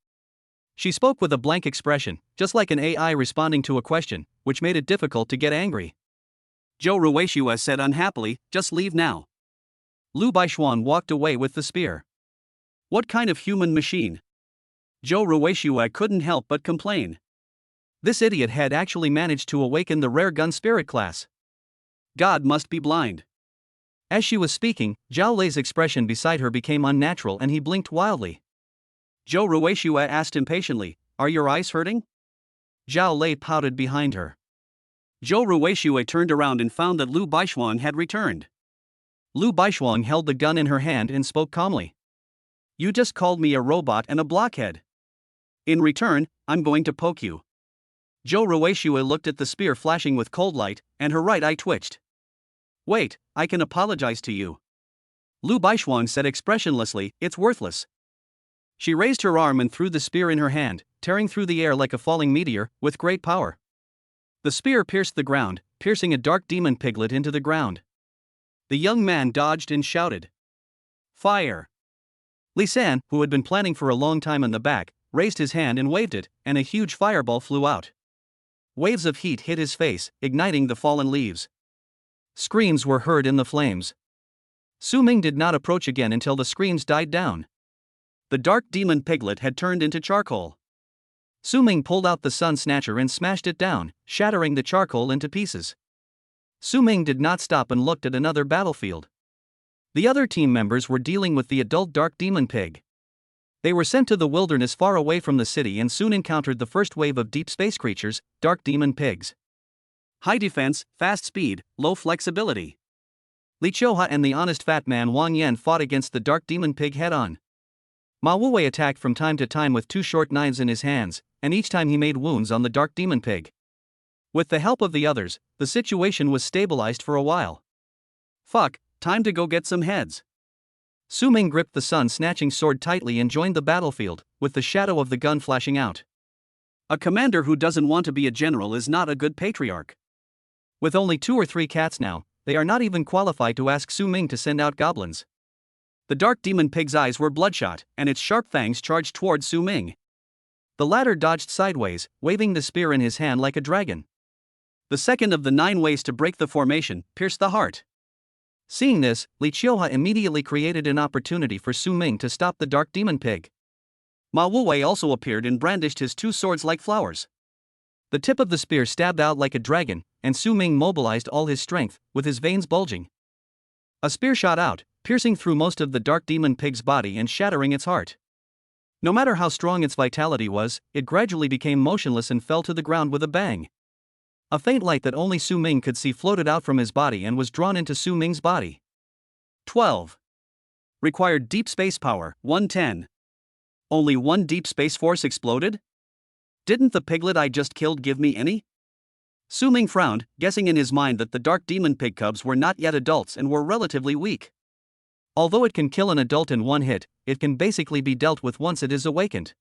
She spoke with a blank expression, just like an AI responding to a question, which made it difficult to get angry. Zhou Ruishue said unhappily, "Just leave now." Lu Baishuang walked away with the spear. What kind of human machine? Zhou Ruishue couldn't help but complain. This idiot had actually managed to awaken the rare gun spirit class. God must be blind. As she was speaking, Zhao Lei's expression beside her became unnatural and he blinked wildly. Zhou Ruishue asked impatiently, "Are your eyes hurting?" Zhao Lei pouted behind her. Zhou Ruishue turned around and found that Lu Baishuang had returned. Lu Baishuang held the gun in her hand and spoke calmly. "You just called me a robot and a blockhead. In return, I'm going to poke you." Zhou Ruishue looked at the spear flashing with cold light, and her right eye twitched. "Wait, I can apologize to you." Lu Baishuang said expressionlessly, "It's worthless." She raised her arm and threw the spear in her hand, tearing through the air like a falling meteor, with great power. The spear pierced the ground, piercing a dark demon piglet into the ground. The young man dodged and shouted, "Fire!" Li San, who had been planning for a long time in the back, raised his hand and waved it, and a huge fireball flew out. Waves of heat hit his face, igniting the fallen leaves. Screams were heard in the flames. Su Ming did not approach again until the screams died down. The dark demon piglet had turned into charcoal. Su Ming pulled out the sun snatcher and smashed it down, shattering the charcoal into pieces. Su Ming did not stop and looked at another battlefield. The other team members were dealing with the adult dark demon pig. They were sent to the wilderness far away from the city and soon encountered the first wave of deep space creatures, dark demon pigs. High defense, fast speed, low flexibility. Li Qiuhua and the honest fat man Wang Yan fought against the dark demon pig head-on. Ma Wuwei attacked from time to time with 2 short knives in his hands, and each time he made wounds on the dark demon pig. With the help of the others, the situation was stabilized for a while. Fuck, time to go get some heads. Su Ming gripped the sun-snatching sword tightly and joined the battlefield, with the shadow of the gun flashing out. A commander who doesn't want to be a general is not a good patriarch. With only 2 or 3 cats now, they are not even qualified to ask Su Ming to send out goblins. The dark demon pig's eyes were bloodshot, and its sharp fangs charged toward Su Ming. The latter dodged sideways, waving the spear in his hand like a dragon. The second of the 9 ways to break the formation pierced the heart. Seeing this, Li Qiuhua immediately created an opportunity for Su Ming to stop the dark demon pig. Ma Wuwei also appeared and brandished his 2 swords like flowers. The tip of the spear stabbed out like a dragon, and Su Ming mobilized all his strength, with his veins bulging. A spear shot out, piercing through most of the dark demon pig's body and shattering its heart. No matter how strong its vitality was, it gradually became motionless and fell to the ground with a bang. A faint light that only Su Ming could see floated out from his body and was drawn into Su Ming's body. 12. Required deep space power, 110. Only one deep space force exploded? Didn't the piglet I just killed give me any? Su Ming frowned, guessing in his mind that the dark demon pig cubs were not yet adults and were relatively weak. Although it can kill an adult in one hit, it can basically be dealt with once it is awakened.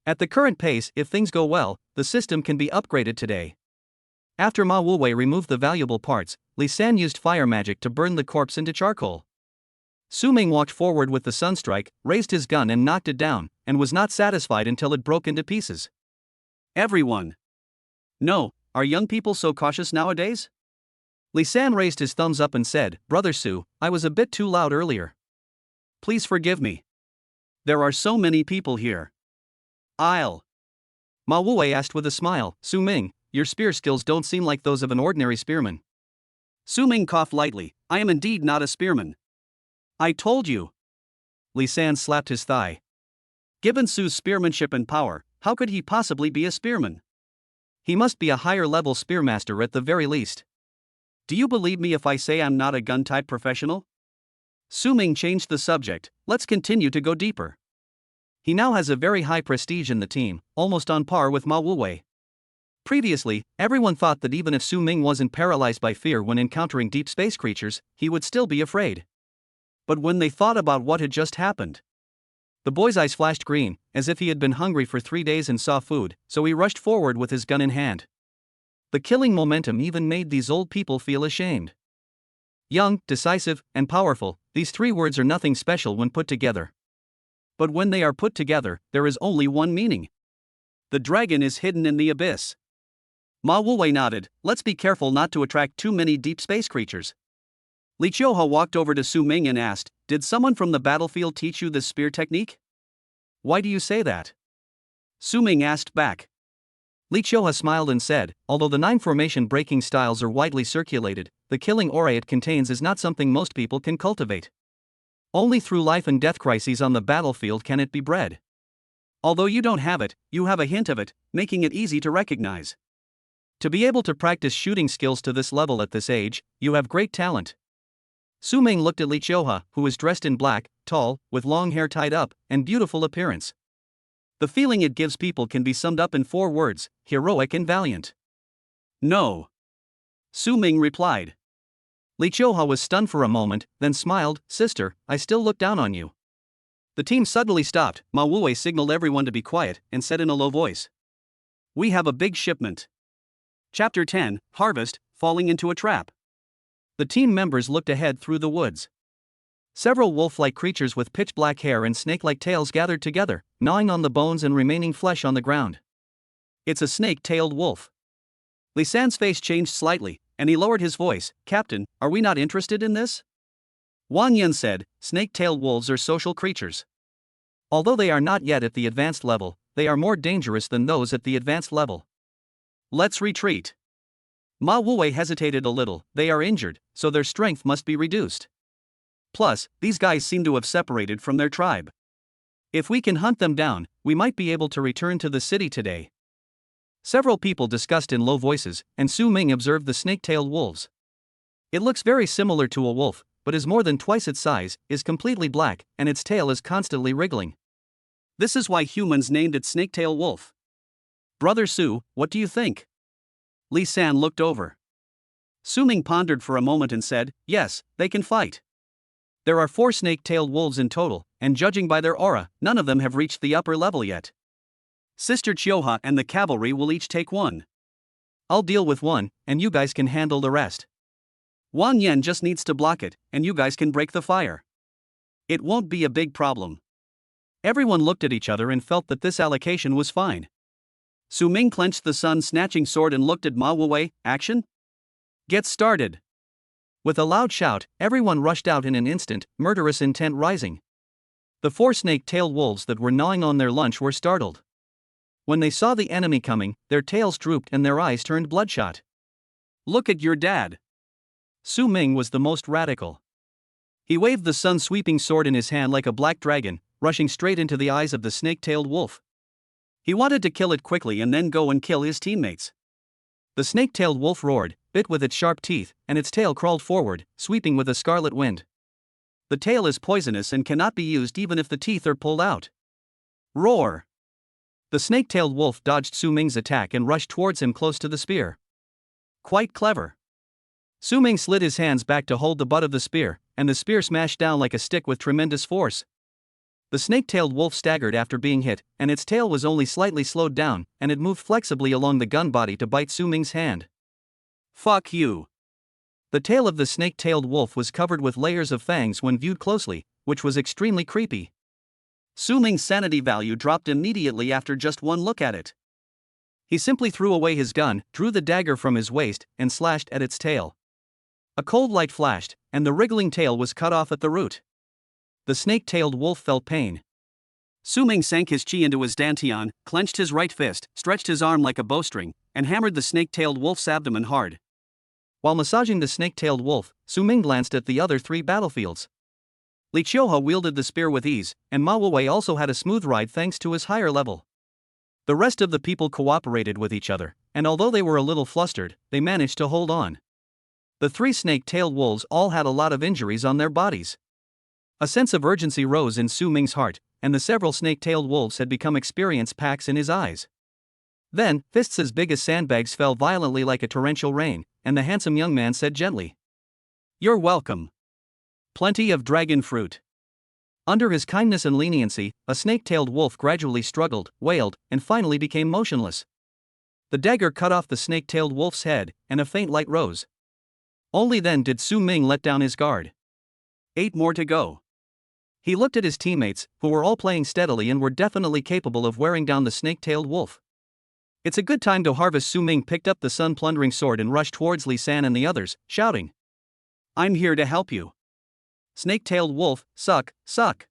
At the current pace, if things go well, the system can be upgraded today. After Ma Wuwei removed the valuable parts, Li San used fire magic to burn the corpse into charcoal. Su Ming walked forward with the sunstrike, raised his gun and knocked it down, and was not satisfied until it broke into pieces. Everyone. No, are young people so cautious nowadays? Li San raised his thumbs up and said, Brother Su, I was a bit too loud earlier. Please forgive me. There are so many people here. Ma Wuwei asked with a smile, Su Ming, your spear skills don't seem like those of an ordinary spearman. Su Ming coughed lightly, I am indeed not a spearman. I told you. Li San slapped his thigh. Given Su's spearmanship and power, how could he possibly be a spearman? He must be a higher level spearmaster at the very least. Do you believe me if I say I'm not a gun-type professional? Su Ming changed the subject, let's continue to go deeper. He now has a very high prestige in the team, almost on par with Ma Wuwei. Previously, everyone thought that even if Su Ming wasn't paralyzed by fear when encountering deep space creatures, he would still be afraid. But when they thought about what had just happened, the boy's eyes flashed green, as if he had been hungry for 3 days and saw food, so he rushed forward with his gun in hand. The killing momentum even made these old people feel ashamed. Young, decisive, and powerful, these 3 words are nothing special when put together. But when they are put together, there is only one meaning. The dragon is hidden in the abyss. Ma Wuwei nodded, let's be careful not to attract too many deep space creatures. Li Qiuhua walked over to Su Ming and asked, did someone from the battlefield teach you this spear technique? Why do you say that? Su Ming asked back. Li Qiuhua smiled and said, although the 9 formation breaking styles are widely circulated, the killing aura it contains is not something most people can cultivate. Only through life and death crises on the battlefield can it be bred. Although you don't have it, you have a hint of it, making it easy to recognize. To be able to practice shooting skills to this level at this age, you have great talent. Su Ming looked at Li Qiuhua, who was dressed in black, tall, with long hair tied up, and beautiful appearance. The feeling it gives people can be summed up in 4 words, heroic and valiant. No. Su Ming replied. Li Qiuhua was stunned for a moment, then smiled, sister, I still look down on you. The team suddenly stopped, Ma Wuwei signaled everyone to be quiet, and said in a low voice. We have a big shipment. Chapter 10, Harvest, Falling into a Trap. The team members looked ahead through the woods. Several wolf-like creatures with pitch-black hair and snake-like tails gathered together, gnawing on the bones and remaining flesh on the ground. It's a snake-tailed wolf. Li San's face changed slightly, and he lowered his voice, Captain, are we not interested in this? Wang Yan said, snake-tailed wolves are social creatures. Although they are not yet at the advanced level, they are more dangerous than those at the advanced level. Let's retreat. Ma Wuwei hesitated a little, they are injured, so their strength must be reduced. Plus, these guys seem to have separated from their tribe. If we can hunt them down, we might be able to return to the city today. Several people discussed in low voices, and Su Ming observed the snake-tailed wolves. It looks very similar to a wolf, but is more than twice its size, is completely black, and its tail is constantly wriggling. This is why humans named it snake-tail wolf. Brother Su, what do you think? Li San looked over. Su Ming pondered for a moment and said, yes, they can fight. There are 4 snake-tailed wolves in total, and judging by their aura, none of them have reached the upper level yet. Sister Qiuhua and the cavalry will each take 1. I'll deal with 1, and you guys can handle the rest. Wang Yan just needs to block it, and you guys can break the fire. It won't be a big problem. Everyone looked at each other and felt that this allocation was fine. Su Ming clenched the sun-snatching sword and looked at Ma Wuwei, action? Get started. With a loud shout, everyone rushed out in an instant, murderous intent rising. The 4 snake-tailed wolves that were gnawing on their lunch were startled. When they saw the enemy coming, their tails drooped and their eyes turned bloodshot. Look at your dad. Su Ming was the most radical. He waved the sun-sweeping sword in his hand like a black dragon, rushing straight into the eyes of the snake-tailed wolf. He wanted to kill it quickly and then go and kill his teammates. The snake-tailed wolf roared, bit with its sharp teeth, and its tail crawled forward, sweeping with a scarlet wind. The tail is poisonous and cannot be used even if the teeth are pulled out. Roar! The snake-tailed wolf dodged Su Ming's attack and rushed towards him close to the spear. Quite clever. Su Ming slid his hands back to hold the butt of the spear, and the spear smashed down like a stick with tremendous force. The snake-tailed wolf staggered after being hit, and its tail was only slightly slowed down, and it moved flexibly along the gun body to bite Su Ming's hand. Fuck you. The tail of the snake-tailed wolf was covered with layers of fangs when viewed closely, which was extremely creepy. Su Ming's sanity value dropped immediately after just one look at it. He simply threw away his gun, drew the dagger from his waist, and slashed at its tail. A cold light flashed, and the wriggling tail was cut off at the root. The snake-tailed wolf felt pain. Su Ming sank his chi into his dantian, clenched his right fist, stretched his arm like a bowstring, and hammered the snake-tailed wolf's abdomen hard. While massaging the snake-tailed wolf, Su Ming glanced at the other three battlefields. Li Qiuhe wielded the spear with ease, and Ma Wuwei also had a smooth ride thanks to his higher level. The rest of the people cooperated with each other, and although they were a little flustered, they managed to hold on. The three snake-tailed wolves all had a lot of injuries on their bodies. A sense of urgency rose in Su Ming's heart, and the several snake-tailed wolves had become experienced packs in his eyes. Then, fists as big as sandbags fell violently like a torrential rain, and the handsome young man said gently, "You're welcome. Plenty of dragon fruit." Under his kindness and leniency, a snake-tailed wolf gradually struggled, wailed, and finally became motionless. The dagger cut off the snake-tailed wolf's head, and a faint light rose. Only then did Su Ming let down his guard. 8 more to go. He looked at his teammates, who were all playing steadily and were definitely capable of wearing down the snake-tailed wolf. It's a good time to harvest. Su Ming picked up the sun-plundering sword and rushed towards Li San and the others, shouting, "I'm here to help you. Snake-tailed wolf, suck, suck."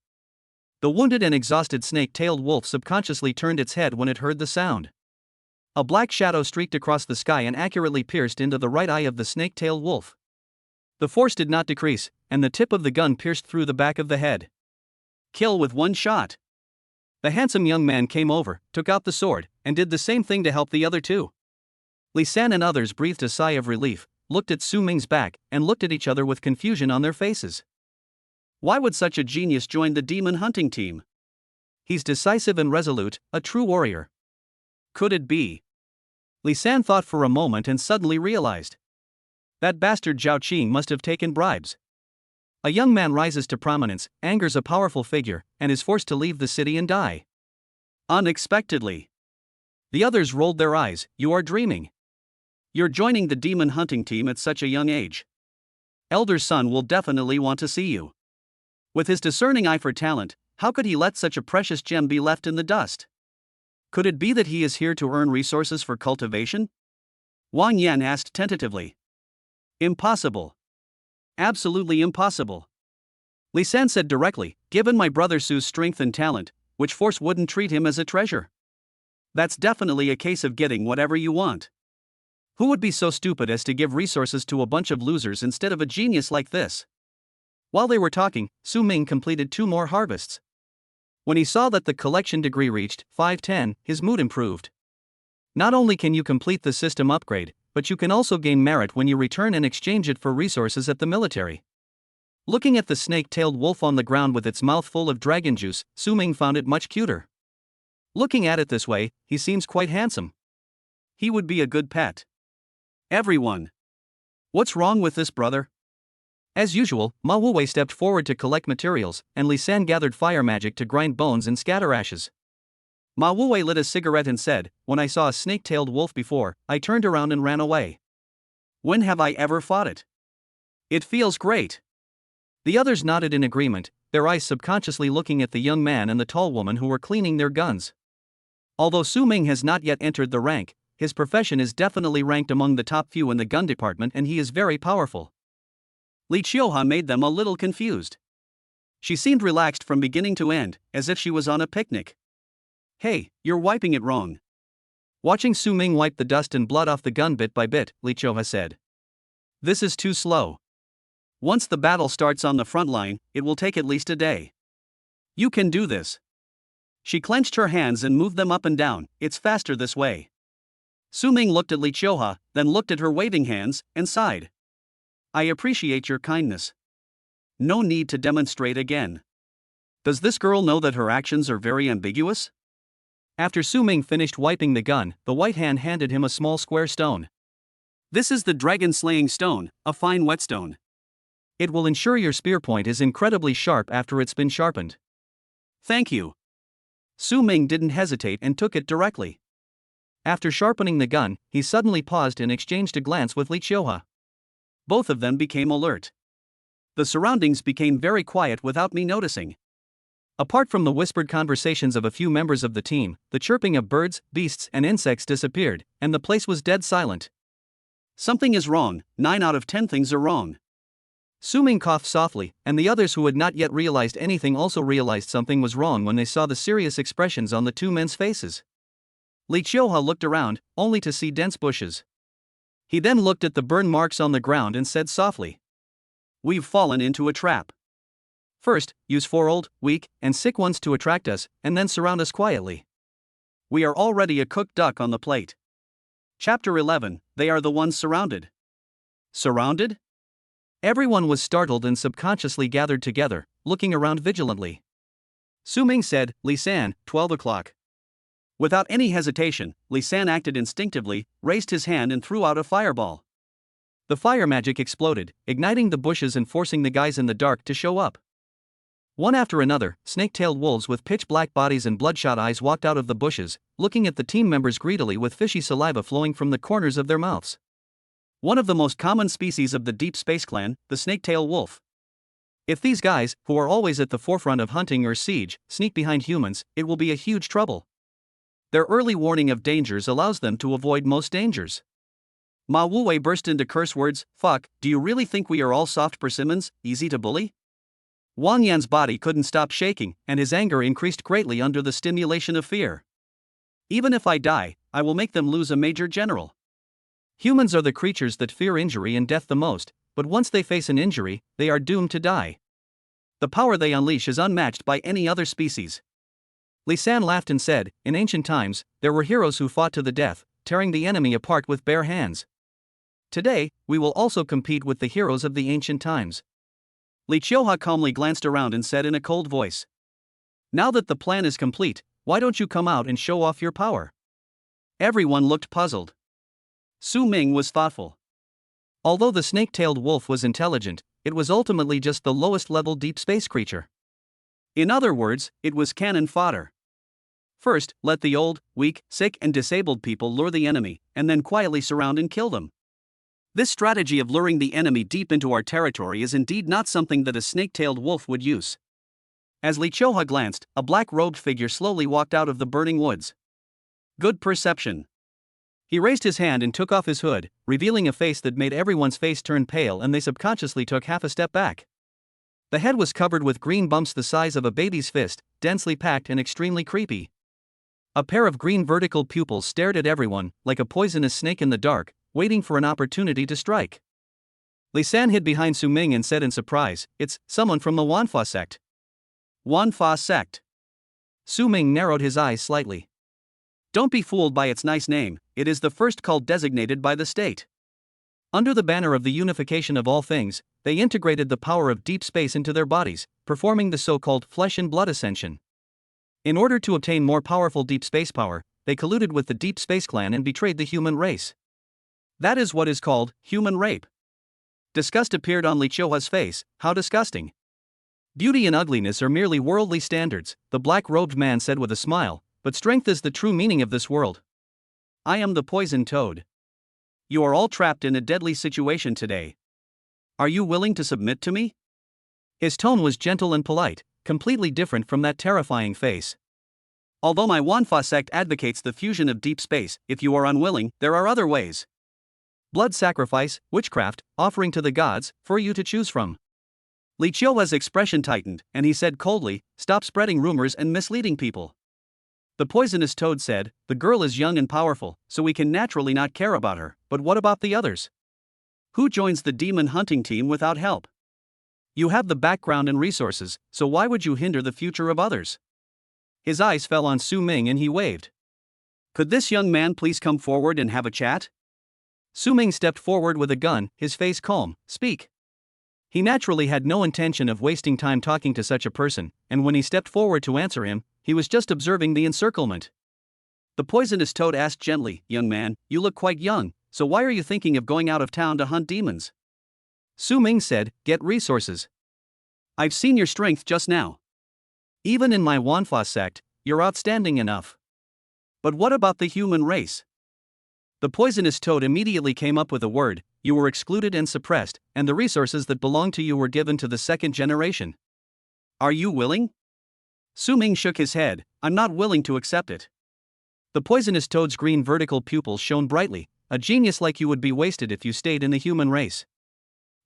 The wounded and exhausted snake-tailed wolf subconsciously turned its head when it heard the sound. A black shadow streaked across the sky and accurately pierced into the right eye of the snake-tailed wolf. The force did not decrease, and the tip of the gun pierced through the back of the head. Kill with one shot. The handsome young man came over, took out the sword, and did the same thing to help the other two. Li San and others breathed a sigh of relief, looked at Su Ming's back, and looked at each other with confusion on their faces. Why would such a genius join the demon hunting team? He's decisive and resolute, a true warrior. Could it be? Li San thought for a moment and suddenly realized. That bastard Zhao Qing must have taken bribes. A young man rises to prominence, angers a powerful figure, and is forced to leave the city and die. Unexpectedly. The others rolled their eyes. You are dreaming. You're joining the demon hunting team at such a young age. Elder son will definitely want to see you. With his discerning eye for talent, how could he let such a precious gem be left in the dust? Could it be that he is here to earn resources for cultivation? Wang Yan asked tentatively. Impossible. Absolutely impossible. Li San said directly, given my brother Su's strength and talent, which force wouldn't treat him as a treasure? That's definitely a case of getting whatever you want. Who would be so stupid as to give resources to a bunch of losers instead of a genius like this? While they were talking, Su Ming completed 2 more harvests. When he saw that the collection degree reached 510, his mood improved. Not only can you complete the system upgrade, but you can also gain merit when you return and exchange it for resources at the military. Looking at the snake-tailed wolf on the ground with its mouth full of dragon juice, Su Ming found it much cuter. Looking at it this way, he seems quite handsome. He would be a good pet. Everyone. What's wrong with this brother? As usual, Ma Wuwei stepped forward to collect materials, and Li San gathered fire magic to grind bones and scatter ashes. Ma Wuwei lit a cigarette and said, when I saw a snake-tailed wolf before, I turned around and ran away. When have I ever fought it? It feels great. The others nodded in agreement, their eyes subconsciously looking at the young man and the tall woman who were cleaning their guns. Although Su Ming has not yet entered the rank, his profession is definitely ranked among the top few in the gun department and he is very powerful. Li Qiuhe made them a little confused. She seemed relaxed from beginning to end, as if she was on a picnic. Hey, you're wiping it wrong. Watching Su Ming wipe the dust and blood off the gun bit by bit, Li Qiuhe said. This is too slow. Once the battle starts on the front line, it will take at least a day. You can do this. She clenched her hands and moved them up and down. It's faster this way. Su Ming looked at Li Qiuhe, then looked at her waving hands, and sighed. I appreciate your kindness. No need to demonstrate again. Does this girl know that her actions are very ambiguous? After Su Ming finished wiping the gun, the white hand handed him a small square stone. This is the dragon-slaying stone, a fine whetstone. It will ensure your spear point is incredibly sharp after it's been sharpened. Thank you. Su Ming didn't hesitate and took it directly. After sharpening the gun, he suddenly paused and exchanged a glance with Li Qiuhe. Both of them became alert. The surroundings became very quiet without me noticing. Apart from the whispered conversations of a few members of the team, the chirping of birds, beasts, and insects disappeared, and the place was dead silent. Something is wrong. 9 out of 10 things are wrong. Su Ming coughed softly, and the others who had not yet realized anything also realized something was wrong when they saw the serious expressions on the two men's faces. Li Qiuhe looked around, only to see dense bushes. He then looked at the burn marks on the ground and said softly, We've fallen into a trap. First, use 4 old, weak, and sick ones to attract us, and then surround us quietly. We are already a cooked duck on the plate. Chapter 11, They are the ones surrounded. Surrounded? Everyone was startled and subconsciously gathered together, looking around vigilantly. Su Ming said, Li San, 12 o'clock. Without any hesitation, Li San acted instinctively, raised his hand and threw out a fireball. The fire magic exploded, igniting the bushes and forcing the guys in the dark to show up. One after another, snake-tailed wolves with pitch-black bodies and bloodshot eyes walked out of the bushes, looking at the team members greedily with fishy saliva flowing from the corners of their mouths. One of the most common species of the Deep Space Clan, the snake-tailed wolf. If these guys, who are always at the forefront of hunting or siege, sneak behind humans, it will be a huge trouble. Their early warning of dangers allows them to avoid most dangers. Ma Wuwei burst into curse words. Fuck, do you really think we are all soft persimmons, easy to bully? Wang Yan's body couldn't stop shaking, and his anger increased greatly under the stimulation of fear. Even if I die, I will make them lose a major general. Humans are the creatures that fear injury and death the most, but once they face an injury, they are doomed to die. The power they unleash is unmatched by any other species. Li San laughed and said, In ancient times, there were heroes who fought to the death, tearing the enemy apart with bare hands. Today, we will also compete with the heroes of the ancient times. Li Qiuhe calmly glanced around and said in a cold voice, Now that the plan is complete, why don't you come out and show off your power? Everyone looked puzzled. Su Ming was thoughtful. Although the snake-tailed wolf was intelligent, it was ultimately just the lowest-level deep space creature. In other words, it was cannon fodder. First, let the old, weak, sick, and disabled people lure the enemy, and then quietly surround and kill them. This strategy of luring the enemy deep into our territory is indeed not something that a snake-tailed wolf would use. As Li Qiuhe glanced, a black-robed figure slowly walked out of the burning woods. Good perception. He raised his hand and took off his hood, revealing a face that made everyone's face turn pale and they subconsciously took half a step back. The head was covered with green bumps the size of a baby's fist, densely packed and extremely creepy. A pair of green vertical pupils stared at everyone, like a poisonous snake in the dark, waiting for an opportunity to strike. Li San hid behind Su Ming and said in surprise, It's someone from the Wanfa sect. Wanfa sect. Su Ming narrowed his eyes slightly. Don't be fooled by its nice name, it is the first cult designated by the state. Under the banner of the unification of all things, they integrated the power of deep space into their bodies, performing the so-called flesh and blood ascension. In order to obtain more powerful deep space power, they colluded with the Deep Space Clan and betrayed the human race. That is what is called human rape. Disgust appeared on Li Qiuhe's face. How disgusting. Beauty and ugliness are merely worldly standards, the black-robed man said with a smile, but strength is the true meaning of this world. I am the poison toad. You are all trapped in a deadly situation today. Are you willing to submit to me? His tone was gentle and polite, completely different from that terrifying face. Although my Wanfa sect advocates the fusion of deep space, if you are unwilling, there are other ways. Blood sacrifice, witchcraft, offering to the gods, for you to choose from. Li Qiuhe's expression tightened, and he said coldly, Stop spreading rumors and misleading people. The poisonous toad said, "The girl is young and powerful, so we can naturally not care about her, but what about the others? Who joins the demon hunting team without help? You have the background and resources, so why would you hinder the future of others?" His eyes fell on Su Ming and he waved. "Could this young man please come forward and have a chat?" Su Ming stepped forward with a gun, his face calm. "Speak." He naturally had no intention of wasting time talking to such a person, and when he stepped forward to answer him, he was just observing the encirclement. The poisonous toad asked gently, "Young man, you look quite young, so why are you thinking of going out of town to hunt demons?" Su Ming said, "Get resources. I've seen your strength just now. Even in my Wanfa sect, you're outstanding enough. But what about the human race?" The poisonous toad immediately came up with a word: "You were excluded and suppressed, and the resources that belonged to you were given to the second generation. Are you willing?" Su Ming shook his head. "I'm not willing to accept it." The poisonous toad's green vertical pupils shone brightly. "A genius like you would be wasted if you stayed in the human race.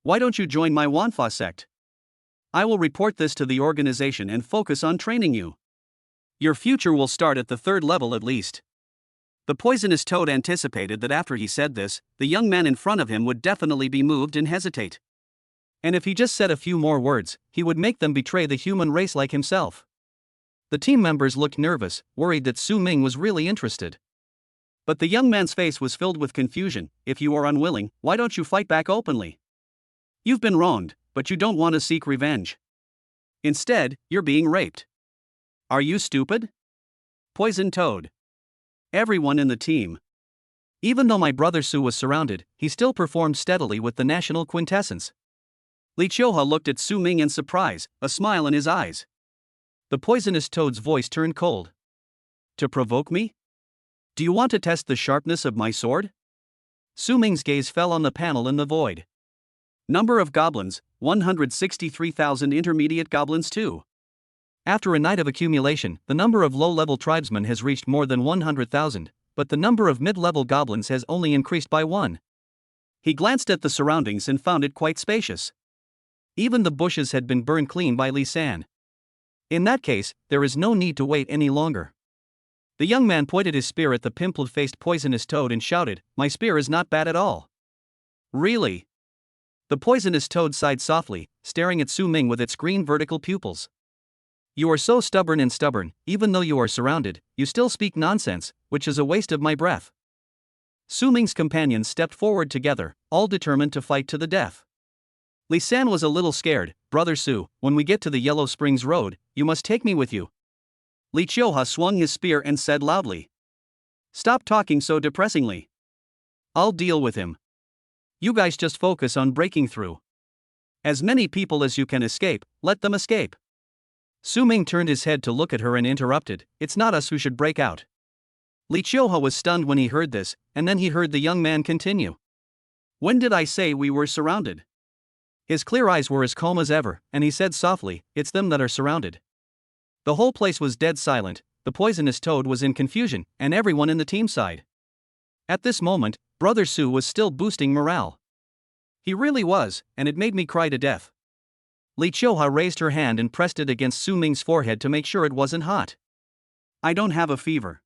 Why don't you join my Wanfa sect? I will report this to the organization and focus on training you. Your future will start at the 3rd level at least." The poisonous toad anticipated that after he said this, the young man in front of him would definitely be moved and hesitate. And if he just said a few more words, he would make them betray the human race like himself. The team members looked nervous, worried that Su Ming was really interested. But the young man's face was filled with confusion. "If you are unwilling, why don't you fight back openly? You've been wronged, but you don't want to seek revenge. Instead, you're being raped. Are you stupid?" Poison toad. Everyone in the team. Even though my brother Su was surrounded, he still performed steadily with the national quintessence. Li Chioha looked at Su Ming in surprise, a smile in his eyes. The poisonous toad's voice turned cold. "To provoke me? Do you want to test the sharpness of my sword?" Su Ming's gaze fell on the panel in the void. Number of goblins, 163,000. Intermediate goblins 2. After a night of accumulation, the number of low-level tribesmen has reached more than 100,000, but the number of mid-level goblins has only increased by 1. He glanced at the surroundings and found it quite spacious. Even the bushes had been burned clean by Li San. In that case, there is no need to wait any longer. The young man pointed his spear at the pimple-faced poisonous toad and shouted, "My spear is not bad at all." "Really?" The poisonous toad sighed softly, staring at Su Ming with its green vertical pupils. "You are so stubborn, even though you are surrounded, you still speak nonsense, which is a waste of my breath." Su Ming's companions stepped forward together, all determined to fight to the death. Li San was a little scared. "Brother Su, when we get to the Yellow Springs Road, you must take me with you." Li Chioha swung his spear and said loudly, "Stop talking so depressingly. I'll deal with him. You guys just focus on breaking through. As many people as you can escape, let them escape." Su Ming turned his head to look at her and interrupted, "It's not us who should break out." Li Chioha was stunned when he heard this, and then he heard the young man continue. "When did I say we were surrounded?" His clear eyes were as calm as ever, and he said softly, "It's them that are surrounded." The whole place was dead silent. The poisonous toad was in confusion, and everyone in the team sighed. At this moment, Brother Su was still boosting morale. He really was, and it made me cry to death. Li Chioha raised her hand and pressed it against Su Ming's forehead to make sure it wasn't hot. "I don't have a fever.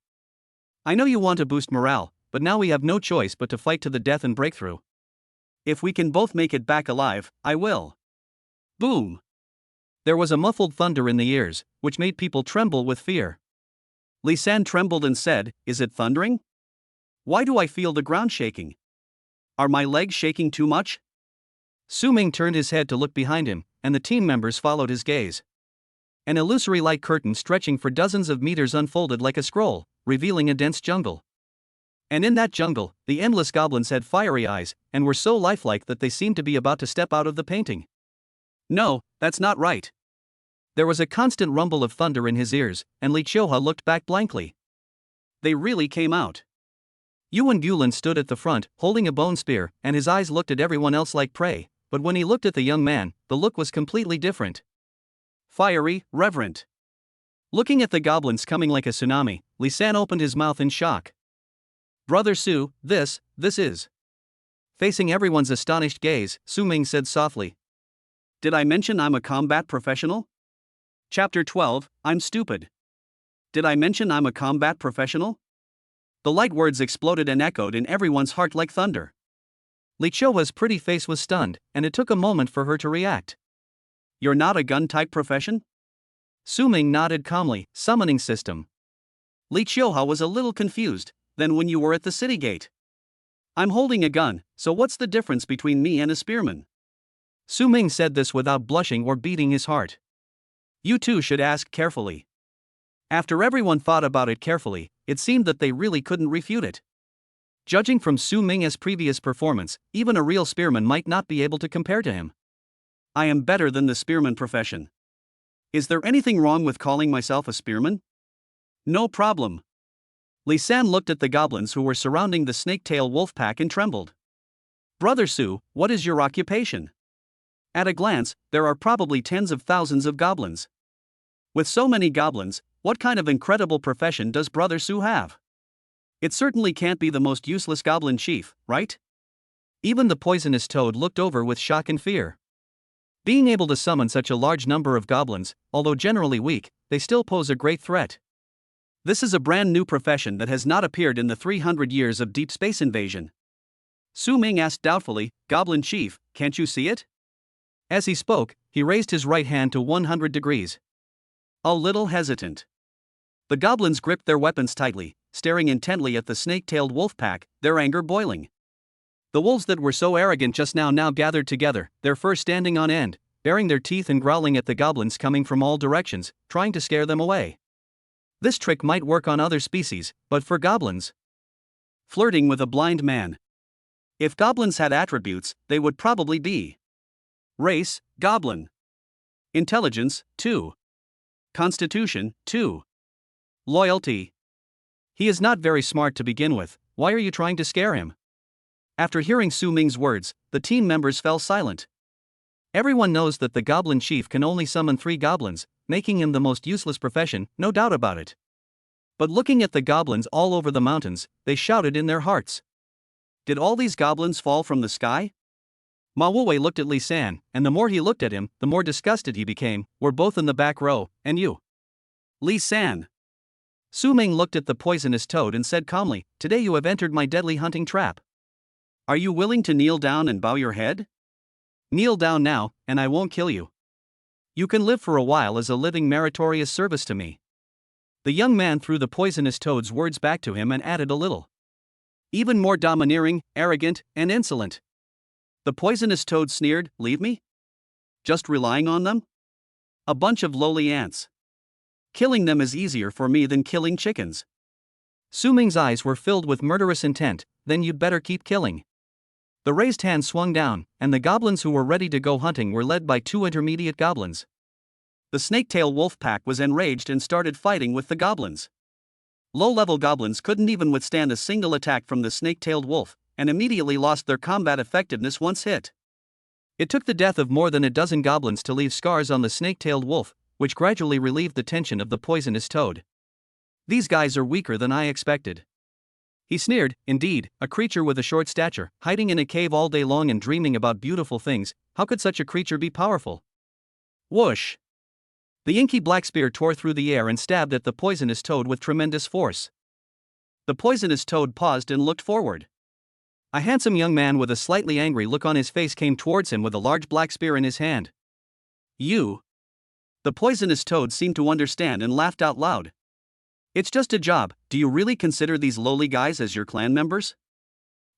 I know you want to boost morale, but now we have no choice but to fight to the death and break through. If we can both make it back alive, I will." Boom! There was a muffled thunder in the ears, which made people tremble with fear. Li San trembled and said, "Is it thundering? Why do I feel the ground shaking? Are my legs shaking too much?" Su Ming turned his head to look behind him, and the team members followed his gaze. An illusory light curtain stretching for dozens of meters unfolded like a scroll, revealing a dense jungle. And in that jungle, the endless goblins had fiery eyes, and were so lifelike that they seemed to be about to step out of the painting. "No, that's not right." There was a constant rumble of thunder in his ears, and Li Chioha looked back blankly. They really came out. Yuan Gulan stood at the front, holding a bone spear, and his eyes looked at everyone else like prey, but when he looked at the young man, the look was completely different. Fiery, reverent. Looking at the goblins coming like a tsunami, Li San opened his mouth in shock. "Brother Su, this is..." Facing everyone's astonished gaze, Su Ming said softly, "Did I mention I'm a combat professional? Chapter 12, I'm stupid." Did I mention I'm a combat professional? The light words exploded and echoed in everyone's heart like thunder. Li Chou's pretty face was stunned, and it took a moment for her to react. You're not a gun-type profession? Su Ming nodded calmly. Summoning system. Li Chouha was a little confused. Then when you were at the city gate? I'm holding a gun, so what's the difference between me and a spearman? Su Ming said this without blushing or beating his heart. You two should ask carefully. After everyone thought about it carefully, it seemed that they really couldn't refute it. Judging from Su Ming's previous performance, even a real spearman might not be able to compare to him. I am better than the spearman profession. Is there anything wrong with calling myself a spearman? No problem. Li San looked at the goblins who were surrounding the snake-tail wolf pack and trembled. Brother Su, what is your occupation? At a glance, there are probably tens of thousands of goblins. With so many goblins, what kind of incredible profession does Brother Su have? It certainly can't be the most useless goblin chief, right? Even the poisonous toad looked over with shock and fear. Being able to summon such a large number of goblins, although generally weak, they still pose a great threat. This is a brand new profession that has not appeared in the 300 years of deep space invasion. Su Ming asked doubtfully, Goblin Chief, can't you see it? As he spoke, he raised his right hand to 100 degrees. A little hesitant. The goblins gripped their weapons tightly, staring intently at the snake-tailed wolf pack, their anger boiling. The wolves that were so arrogant just now gathered together, their fur standing on end, baring their teeth and growling at the goblins coming from all directions, trying to scare them away. This trick might work on other species, but for goblins? Flirting with a blind man. If goblins had attributes, they would probably be. Race, goblin. Intelligence, 2. Constitution, 2. Loyalty. He is not very smart to begin with, why are you trying to scare him? After hearing Su Ming's words, the team members fell silent. Everyone knows that the Goblin Chief can only summon 3 goblins, making him the most useless profession, no doubt about it. But looking at the goblins all over the mountains, they shouted in their hearts. Did all these goblins fall from the sky? Ma Wuwei looked at Li San, and the more he looked at him, the more disgusted he became. We're both in the back row, and you. Li San. Su Ming looked at the poisonous toad and said calmly, today you have entered my deadly hunting trap. Are you willing to kneel down and bow your head? Kneel down now, and I won't kill you. You can live for a while as a living meritorious service to me. The young man threw the poisonous toad's words back to him and added a little. Even more domineering, arrogant, and insolent. The poisonous toad sneered, leave me? Just relying on them? A bunch of lowly ants. Killing them is easier for me than killing chickens. Su Ming's eyes were filled with murderous intent, then you'd better keep killing. The raised hand swung down, and the goblins who were ready to go hunting were led by 2 intermediate goblins. The snake-tail wolf pack was enraged and started fighting with the goblins. Low-level goblins couldn't even withstand a single attack from the snake-tailed wolf, and immediately lost their combat effectiveness once hit. It took the death of more than a dozen goblins to leave scars on the snake-tailed wolf, which gradually relieved the tension of the poisonous toad. These guys are weaker than I expected. He sneered, indeed, a creature with a short stature, hiding in a cave all day long and dreaming about beautiful things, how could such a creature be powerful? Whoosh! The inky black spear tore through the air and stabbed at the poisonous toad with tremendous force. The poisonous toad paused and looked forward. A handsome young man with a slightly angry look on his face came towards him with a large black spear in his hand. You? The poisonous toad seemed to understand and laughed out loud. It's just a job, do you really consider these lowly guys as your clan members?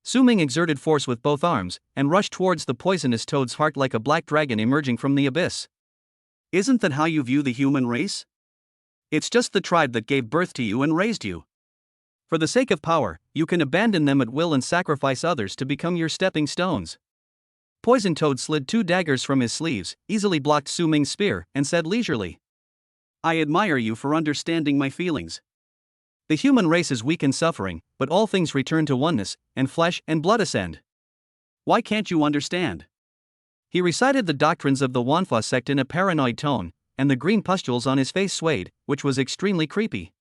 Su Ming exerted force with both arms, and rushed towards the poisonous toad's heart like a black dragon emerging from the abyss. Isn't that how you view the human race? It's just the tribe that gave birth to you and raised you. For the sake of power, you can abandon them at will and sacrifice others to become your stepping stones. Poison Toad slid 2 daggers from his sleeves, easily blocked Su Ming's spear, and said leisurely, I admire you for understanding my feelings. The human race is weak and suffering, but all things return to oneness, and flesh and blood ascend. Why can't you understand? He recited the doctrines of the Wanfa sect in a paranoid tone, and the green pustules on his face swayed, which was extremely creepy.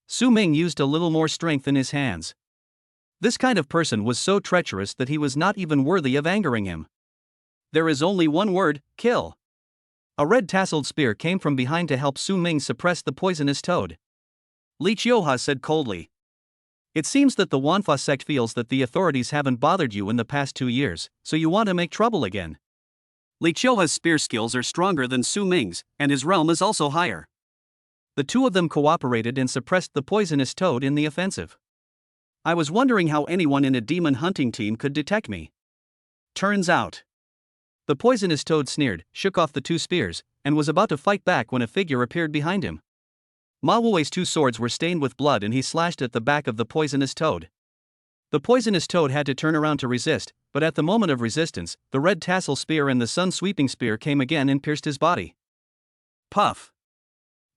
Su Ming used a little more strength in his hands. This kind of person was so treacherous that he was not even worthy of angering him. There is only one word, kill. A red tasseled spear came from behind to help Su Ming suppress the poisonous toad. Li Qiuhua said coldly. It seems that the Wanfa sect feels that the authorities haven't bothered you in the past 2 years, so you want to make trouble again. Li Qiuhua's spear skills are stronger than Su Ming's, and his realm is also higher. The two of them cooperated and suppressed the poisonous toad in the offensive. I was wondering how anyone in a demon hunting team could detect me. Turns out. The poisonous toad sneered, shook off the 2 spears, and was about to fight back when a figure appeared behind him. Ma Wuwei's 2 swords were stained with blood and he slashed at the back of the poisonous toad. The poisonous toad had to turn around to resist, but at the moment of resistance, the red tassel spear and the sun-sweeping spear came again and pierced his body. Puff!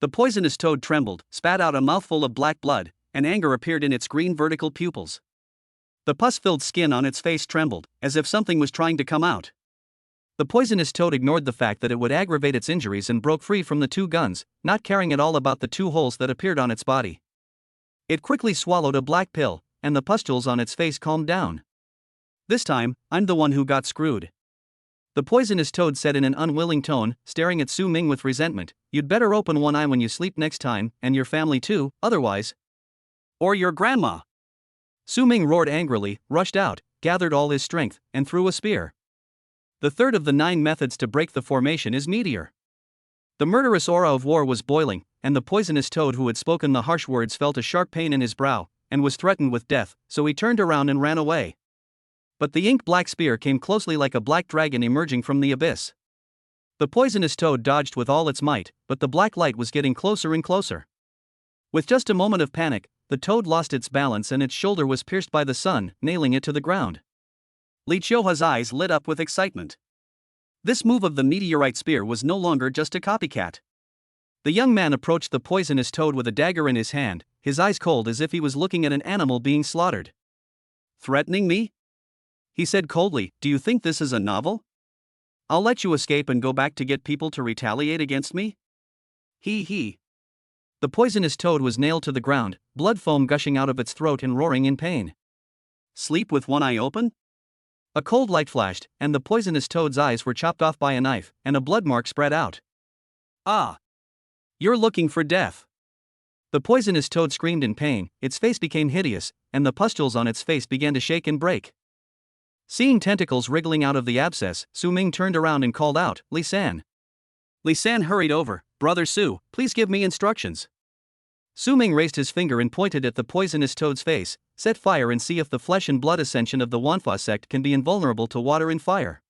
The poisonous toad trembled, spat out a mouthful of black blood, and anger appeared in its green vertical pupils. The pus-filled skin on its face trembled, as if something was trying to come out. The poisonous toad ignored the fact that it would aggravate its injuries and broke free from the 2 guns, not caring at all about the 2 holes that appeared on its body. It quickly swallowed a black pill, and the pustules on its face calmed down. This time, I'm the one who got screwed. The poisonous toad said in an unwilling tone, staring at Su Ming with resentment, "You'd better open one eye when you sleep next time, and your family too, otherwise. Or your grandma." Su Ming roared angrily, rushed out, gathered all his strength, and threw a spear. The third of the 9 methods to break the formation is meteor. The murderous aura of war was boiling, and the poisonous toad who had spoken the harsh words felt a sharp pain in his brow, and was threatened with death, so he turned around and ran away. But the ink-black spear came closely like a black dragon emerging from the abyss. The poisonous toad dodged with all its might, but the black light was getting closer and closer. With just a moment of panic, the toad lost its balance and its shoulder was pierced by the sun, nailing it to the ground. Li Qiuhua's eyes lit up with excitement. This move of the meteorite spear was no longer just a copycat. The young man approached the poisonous toad with a dagger in his hand, his eyes cold as if he was looking at an animal being slaughtered. "Threatening me?" he said coldly. "Do you think this is a novel? I'll let you escape and go back to get people to retaliate against me?" He. The poisonous toad was nailed to the ground, blood foam gushing out of its throat and roaring in pain. "Sleep with one eye open?" A cold light flashed, and the poisonous toad's eyes were chopped off by a knife, and a blood mark spread out. "Ah! You're looking for death." The poisonous toad screamed in pain, its face became hideous, and the pustules on its face began to shake and break. Seeing tentacles wriggling out of the abscess, Su Ming turned around and called out, "Li San." Li San hurried over. "Brother Su, please give me instructions." Su Ming raised his finger and pointed at the poisonous toad's face. "Set fire and see if the flesh and blood ascension of the Wanfa sect can be invulnerable to water and fire."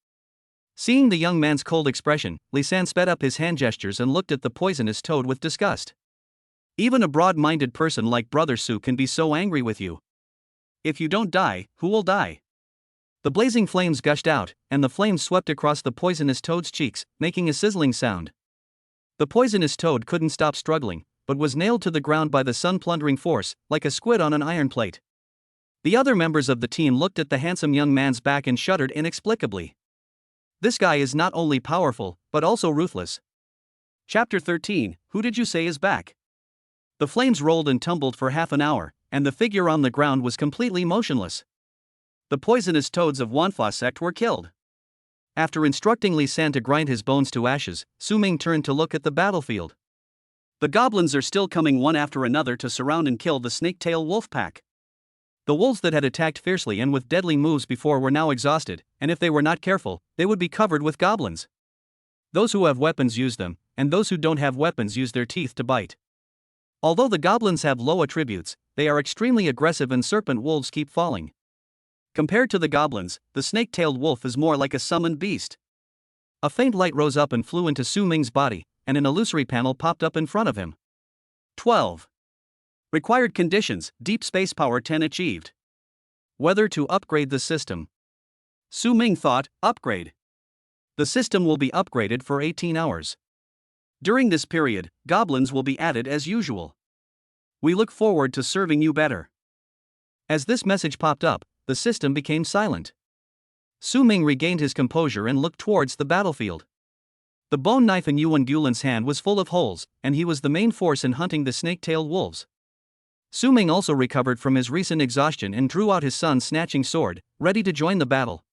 Seeing the young man's cold expression, Li San sped up his hand gestures and looked at the poisonous toad with disgust. "Even a broad-minded person like Brother Su can be so angry with you. If you don't die, who will die?" The blazing flames gushed out, and the flames swept across the poisonous toad's cheeks, making a sizzling sound. The poisonous toad couldn't stop struggling, but was nailed to the ground by the sun-plundering force, like a squid on an iron plate. The other members of the team looked at the handsome young man's back and shuddered inexplicably. This guy is not only powerful, but also ruthless. Chapter 13, Who did you say is back? The flames rolled and tumbled for half an hour, and the figure on the ground was completely motionless. The poisonous toads of Wanfa sect were killed. After instructing Li San to grind his bones to ashes, Su Ming turned to look at the battlefield. The goblins are still coming one after another to surround and kill the snake-tail wolf pack. The wolves that had attacked fiercely and with deadly moves before were now exhausted, and if they were not careful, they would be covered with goblins. Those who have weapons use them, and those who don't have weapons use their teeth to bite. Although the goblins have low attributes, they are extremely aggressive and serpent wolves keep falling. Compared to the goblins, the snake-tailed wolf is more like a summoned beast. A faint light rose up and flew into Su Ming's body, and an illusory panel popped up in front of him. 12. Required conditions, deep space power 10 achieved. Whether to upgrade the system. Su Ming thought, upgrade. The system will be upgraded for 18 hours. During this period, goblins will be added as usual. We look forward to serving you better. As this message popped up, the system became silent. Su Ming regained his composure and looked towards the battlefield. The bone knife in Yuan Gulin's hand was full of holes, and he was the main force in hunting the snake-tailed wolves. Su Ming also recovered from his recent exhaustion and drew out his son's snatching sword, ready to join the battle.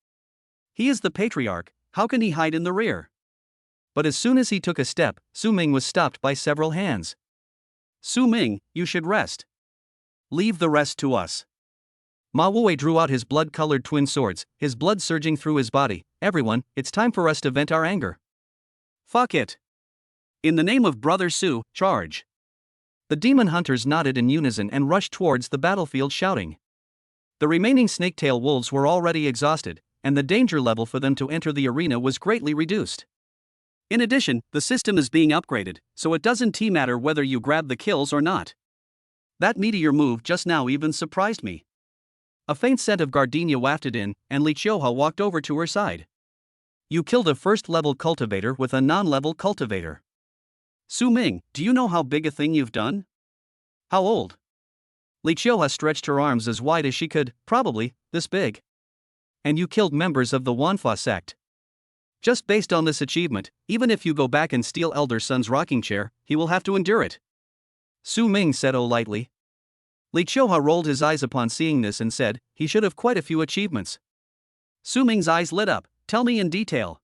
He is the patriarch, how can he hide in the rear? But as soon as he took a step, Su Ming was stopped by several hands. Su Ming, you should rest. Leave the rest to us. Ma Wuwei drew out his blood-colored twin swords, his blood surging through his body. Everyone, it's time for us to vent our anger. Fuck it. In the name of Brother Su, charge. The demon hunters nodded in unison and rushed towards the battlefield shouting. The remaining snake-tail wolves were already exhausted, and the danger level for them to enter the arena was greatly reduced. In addition, the system is being upgraded, so it doesn't matter whether you grab the kills or not. That meteor move just now even surprised me. A faint scent of gardenia wafted in, and Li Qiuhua walked over to her side. You killed a first-level cultivator with a non-level cultivator. Su Ming, do you know how big a thing you've done? How old? Li Qiuhua stretched her arms as wide as she could, probably, this big. And you killed members of the Wanfa sect. Just based on this achievement, even if you go back and steal Elder Sun's rocking chair, he will have to endure it. Su Ming said lightly. Li Qiuhua rolled his eyes upon seeing this and said, he should have quite a few achievements. Su Ming's eyes lit up, tell me in detail.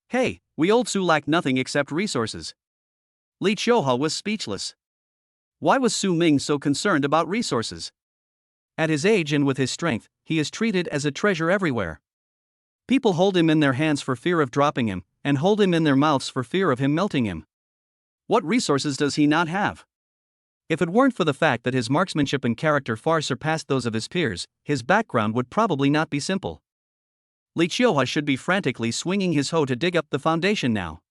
Hey, we old Su lack nothing except resources. Li Qiuhua was speechless. Why was Su Ming so concerned about resources? At his age and with his strength, he is treated as a treasure everywhere. People hold him in their hands for fear of dropping him, and hold him in their mouths for fear of him melting him. What resources does he not have? If it weren't for the fact that his marksmanship and character far surpassed those of his peers, his background would probably not be simple. Li Qiuhua should be frantically swinging his hoe to dig up the foundation now.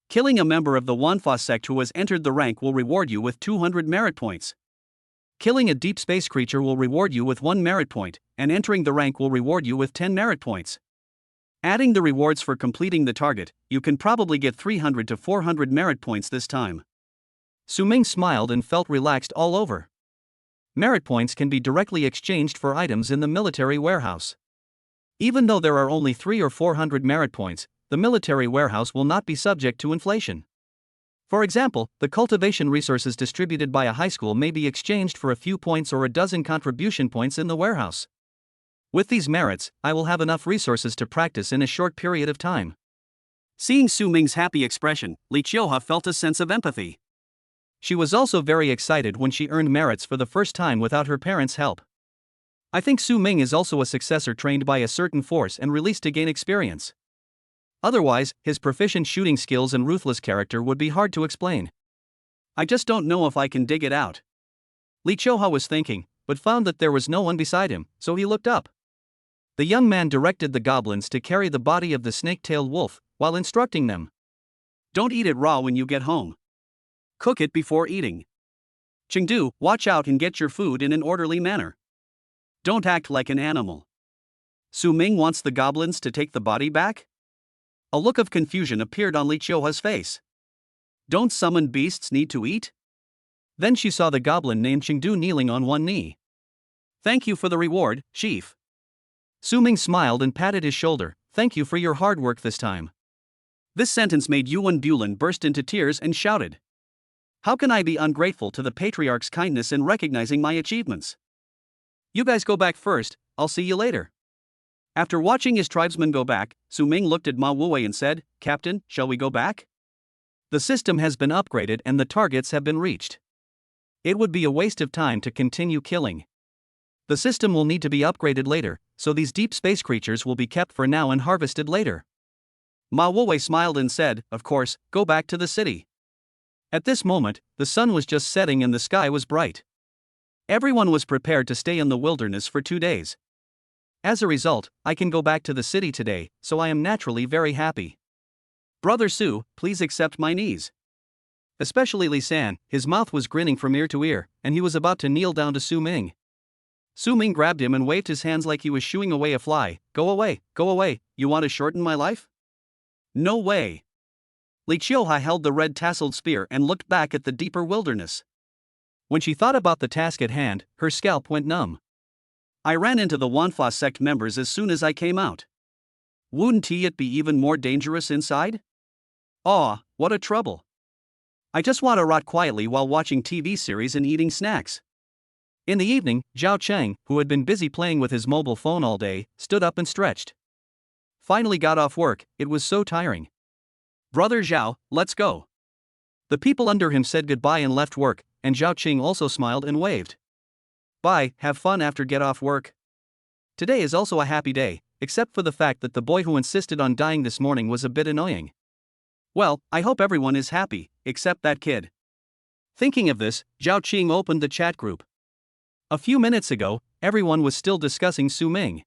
Killing a member of the Wanfa sect who has entered the rank will reward you with 200 merit points. Killing a deep space creature will reward you with 1 merit point, and entering the rank will reward you with 10 merit points. Adding the rewards for completing the target, you can probably get 300 to 400 merit points this time. Su Ming smiled and felt relaxed all over. Merit points can be directly exchanged for items in the military warehouse. Even though there are only 300 or 400 merit points, the military warehouse will not be subject to inflation. For example, the cultivation resources distributed by a high school may be exchanged for a few points or a dozen contribution points in the warehouse. With these merits, I will have enough resources to practice in a short period of time. Seeing Su Ming's happy expression, Li Qiuhua felt a sense of empathy. She was also very excited when she earned merits for the first time without her parents' help. I think Su Ming is also a successor trained by a certain force and released to gain experience. Otherwise, his proficient shooting skills and ruthless character would be hard to explain. I just don't know if I can dig it out. Li Qiuhua was thinking, but found that there was no one beside him, so he looked up. The young man directed the goblins to carry the body of the snake-tailed wolf, while instructing them. Don't eat it raw when you get home. Cook it before eating. Chengdu, watch out and get your food in an orderly manner. Don't act like an animal. Su Ming wants the goblins to take the body back? A look of confusion appeared on Li Qiuhua's face. Don't summoned beasts need to eat? Then she saw the goblin named Chengdu kneeling on one knee. Thank you for the reward, Chief. Su Ming smiled and patted his shoulder. Thank you for your hard work this time. This sentence made Yuan Bulin burst into tears and shouted. How can I be ungrateful to the patriarch's kindness in recognizing my achievements? You guys go back first, I'll see you later. After watching his tribesmen go back, Su Ming looked at Ma Wuwei and said, Captain, shall we go back? The system has been upgraded and the targets have been reached. It would be a waste of time to continue killing. The system will need to be upgraded later, so these deep space creatures will be kept for now and harvested later. Ma Wuwei smiled and said, of course, go back to the city. At this moment, the sun was just setting and the sky was bright. Everyone was prepared to stay in the wilderness for 2 days. As a result, I can go back to the city today, so I am naturally very happy. Brother Su, please accept my knees. Especially Li San, his mouth was grinning from ear to ear, and he was about to kneel down to Su Ming. Su Ming grabbed him and waved his hands like he was shooing away a fly. Go away, you want to shorten my life? No way. Li Qiuhua held the red tasseled spear and looked back at the deeper wilderness. When she thought about the task at hand, her scalp went numb. I ran into the Wanfa sect members as soon as I came out. Wouldn't it be even more dangerous inside? Aw, what a trouble. I just want to rot quietly while watching TV series and eating snacks. In the evening, Zhao Cheng, who had been busy playing with his mobile phone all day, stood up and stretched. Finally got off work, it was so tiring. Brother Zhao, let's go. The people under him said goodbye and left work, and Zhao Qing also smiled and waved. Bye, have fun after get off work. Today is also a happy day, except for the fact that the boy who insisted on dying this morning was a bit annoying. Well, I hope everyone is happy, except that kid. Thinking of this, Zhao Qing opened the chat group. A few minutes ago, everyone was still discussing Su Ming.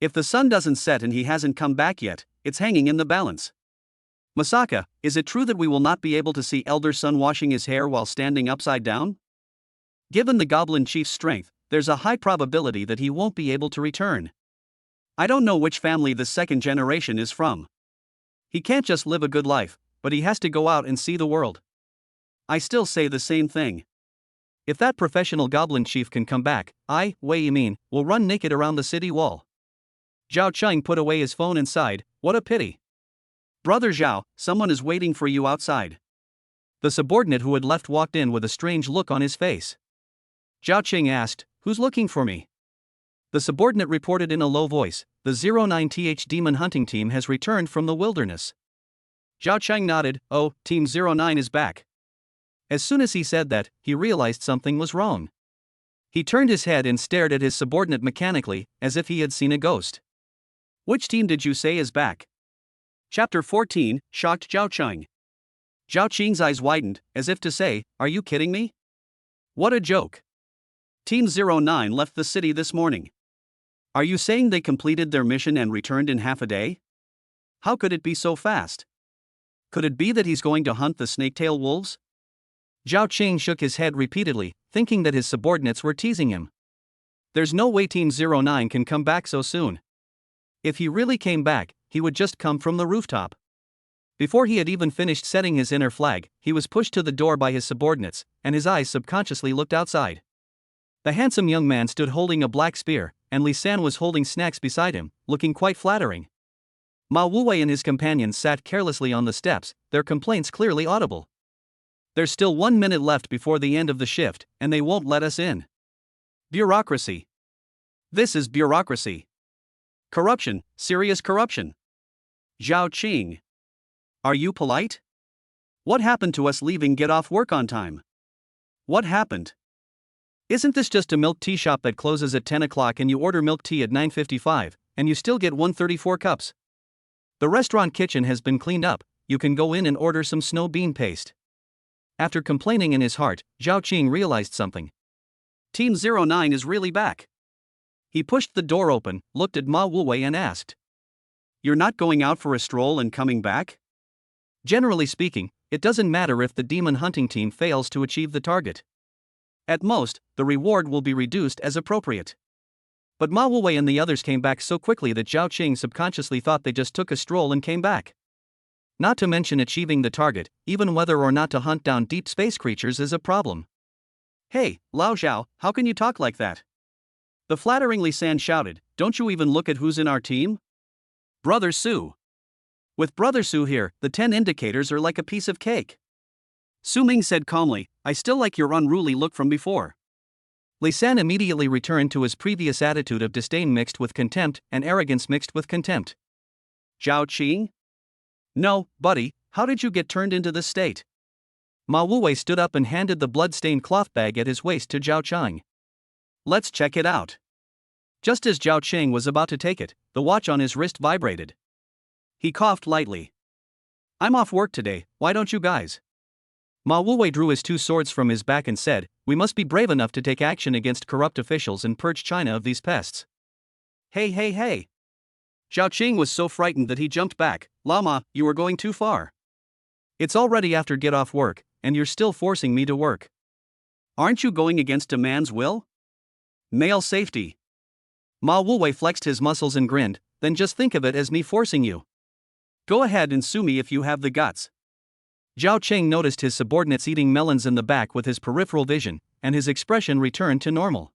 If the sun doesn't set and he hasn't come back yet, it's hanging in the balance. Masaka, is it true that we will not be able to see Elder Sun washing his hair while standing upside down? Given the Goblin Chief's strength, there's a high probability that he won't be able to return. I don't know which family the second generation is from. He can't just live a good life, but he has to go out and see the world. I still say the same thing. If that professional Goblin Chief can come back, will run naked around the city wall. Zhao Qing put away his phone and sighed, what a pity. Brother Zhao, someone is waiting for you outside. The subordinate who had left walked in with a strange look on his face. Zhao Qing asked, who's looking for me? The subordinate reported in a low voice, the 09th demon hunting team has returned from the wilderness. Zhao Qing nodded, oh, Team 09 is back. As soon as he said that, he realized something was wrong. He turned his head and stared at his subordinate mechanically, as if he had seen a ghost. Which team did you say is back? Chapter 14, shocked Zhao Qing. Zhao Qing's eyes widened, as if to say, are you kidding me? What a joke. Team 09 left the city this morning. Are you saying they completed their mission and returned in half a day? How could it be so fast? Could it be that he's going to hunt the snaketail wolves? Zhao Qing shook his head repeatedly, thinking that his subordinates were teasing him. There's no way Team 09 can come back so soon. If he really came back, he would just come from the rooftop. Before he had even finished setting his inner flag, he was pushed to the door by his subordinates, and his eyes subconsciously looked outside. The handsome young man stood holding a black spear, and Li San was holding snacks beside him, looking quite flattering. Ma Wuwei and his companions sat carelessly on the steps, their complaints clearly audible. There's still 1 minute left before the end of the shift, and they won't let us in. Bureaucracy. This is bureaucracy. Corruption, serious corruption. Zhao Qing. Are you polite? What happened to us leaving get off work on time? What happened? Isn't this just a milk tea shop that closes at 10 o'clock and you order milk tea at 9:55, and you still get 134 cups? The restaurant kitchen has been cleaned up, you can go in and order some snow bean paste. After complaining in his heart, Zhao Qing realized something. Team 09 is really back. He pushed the door open, looked at Ma Wuwei and asked. You're not going out for a stroll and coming back? Generally speaking, it doesn't matter if the demon hunting team fails to achieve the target. At most, the reward will be reduced as appropriate. But Ma Wuwei and the others came back so quickly that Zhao Qing subconsciously thought they just took a stroll and came back. Not to mention achieving the target, even whether or not to hunt down deep space creatures is a problem. Hey, Lao Zhao, how can you talk like that? The flattering Li San shouted, don't you even look at who's in our team? Brother Su. With Brother Su here, the 10 indicators are like a piece of cake. Su Ming said calmly, I still like your unruly look from before. Li San immediately returned to his previous attitude of disdain mixed with contempt and arrogance mixed with contempt. Zhao Qing? No, buddy, how did you get turned into this state? Ma Wuwei stood up and handed the blood-stained cloth bag at his waist to Zhao Qing. Let's check it out. Just as Zhao Qing was about to take it, the watch on his wrist vibrated. He coughed lightly. I'm off work today, why don't you guys? Ma Wuwei drew his 2 swords from his back and said, we must be brave enough to take action against corrupt officials and purge China of these pests. Hey hey hey! Zhao Qing was so frightened that he jumped back. Lama, you are going too far. It's already after get off work, and you're still forcing me to work. Aren't you going against a man's will? Male safety. Ma Wuwei flexed his muscles and grinned, then just think of it as me forcing you. Go ahead and sue me if you have the guts. Zhao Qing noticed his subordinates eating melons in the back with his peripheral vision, and his expression returned to normal.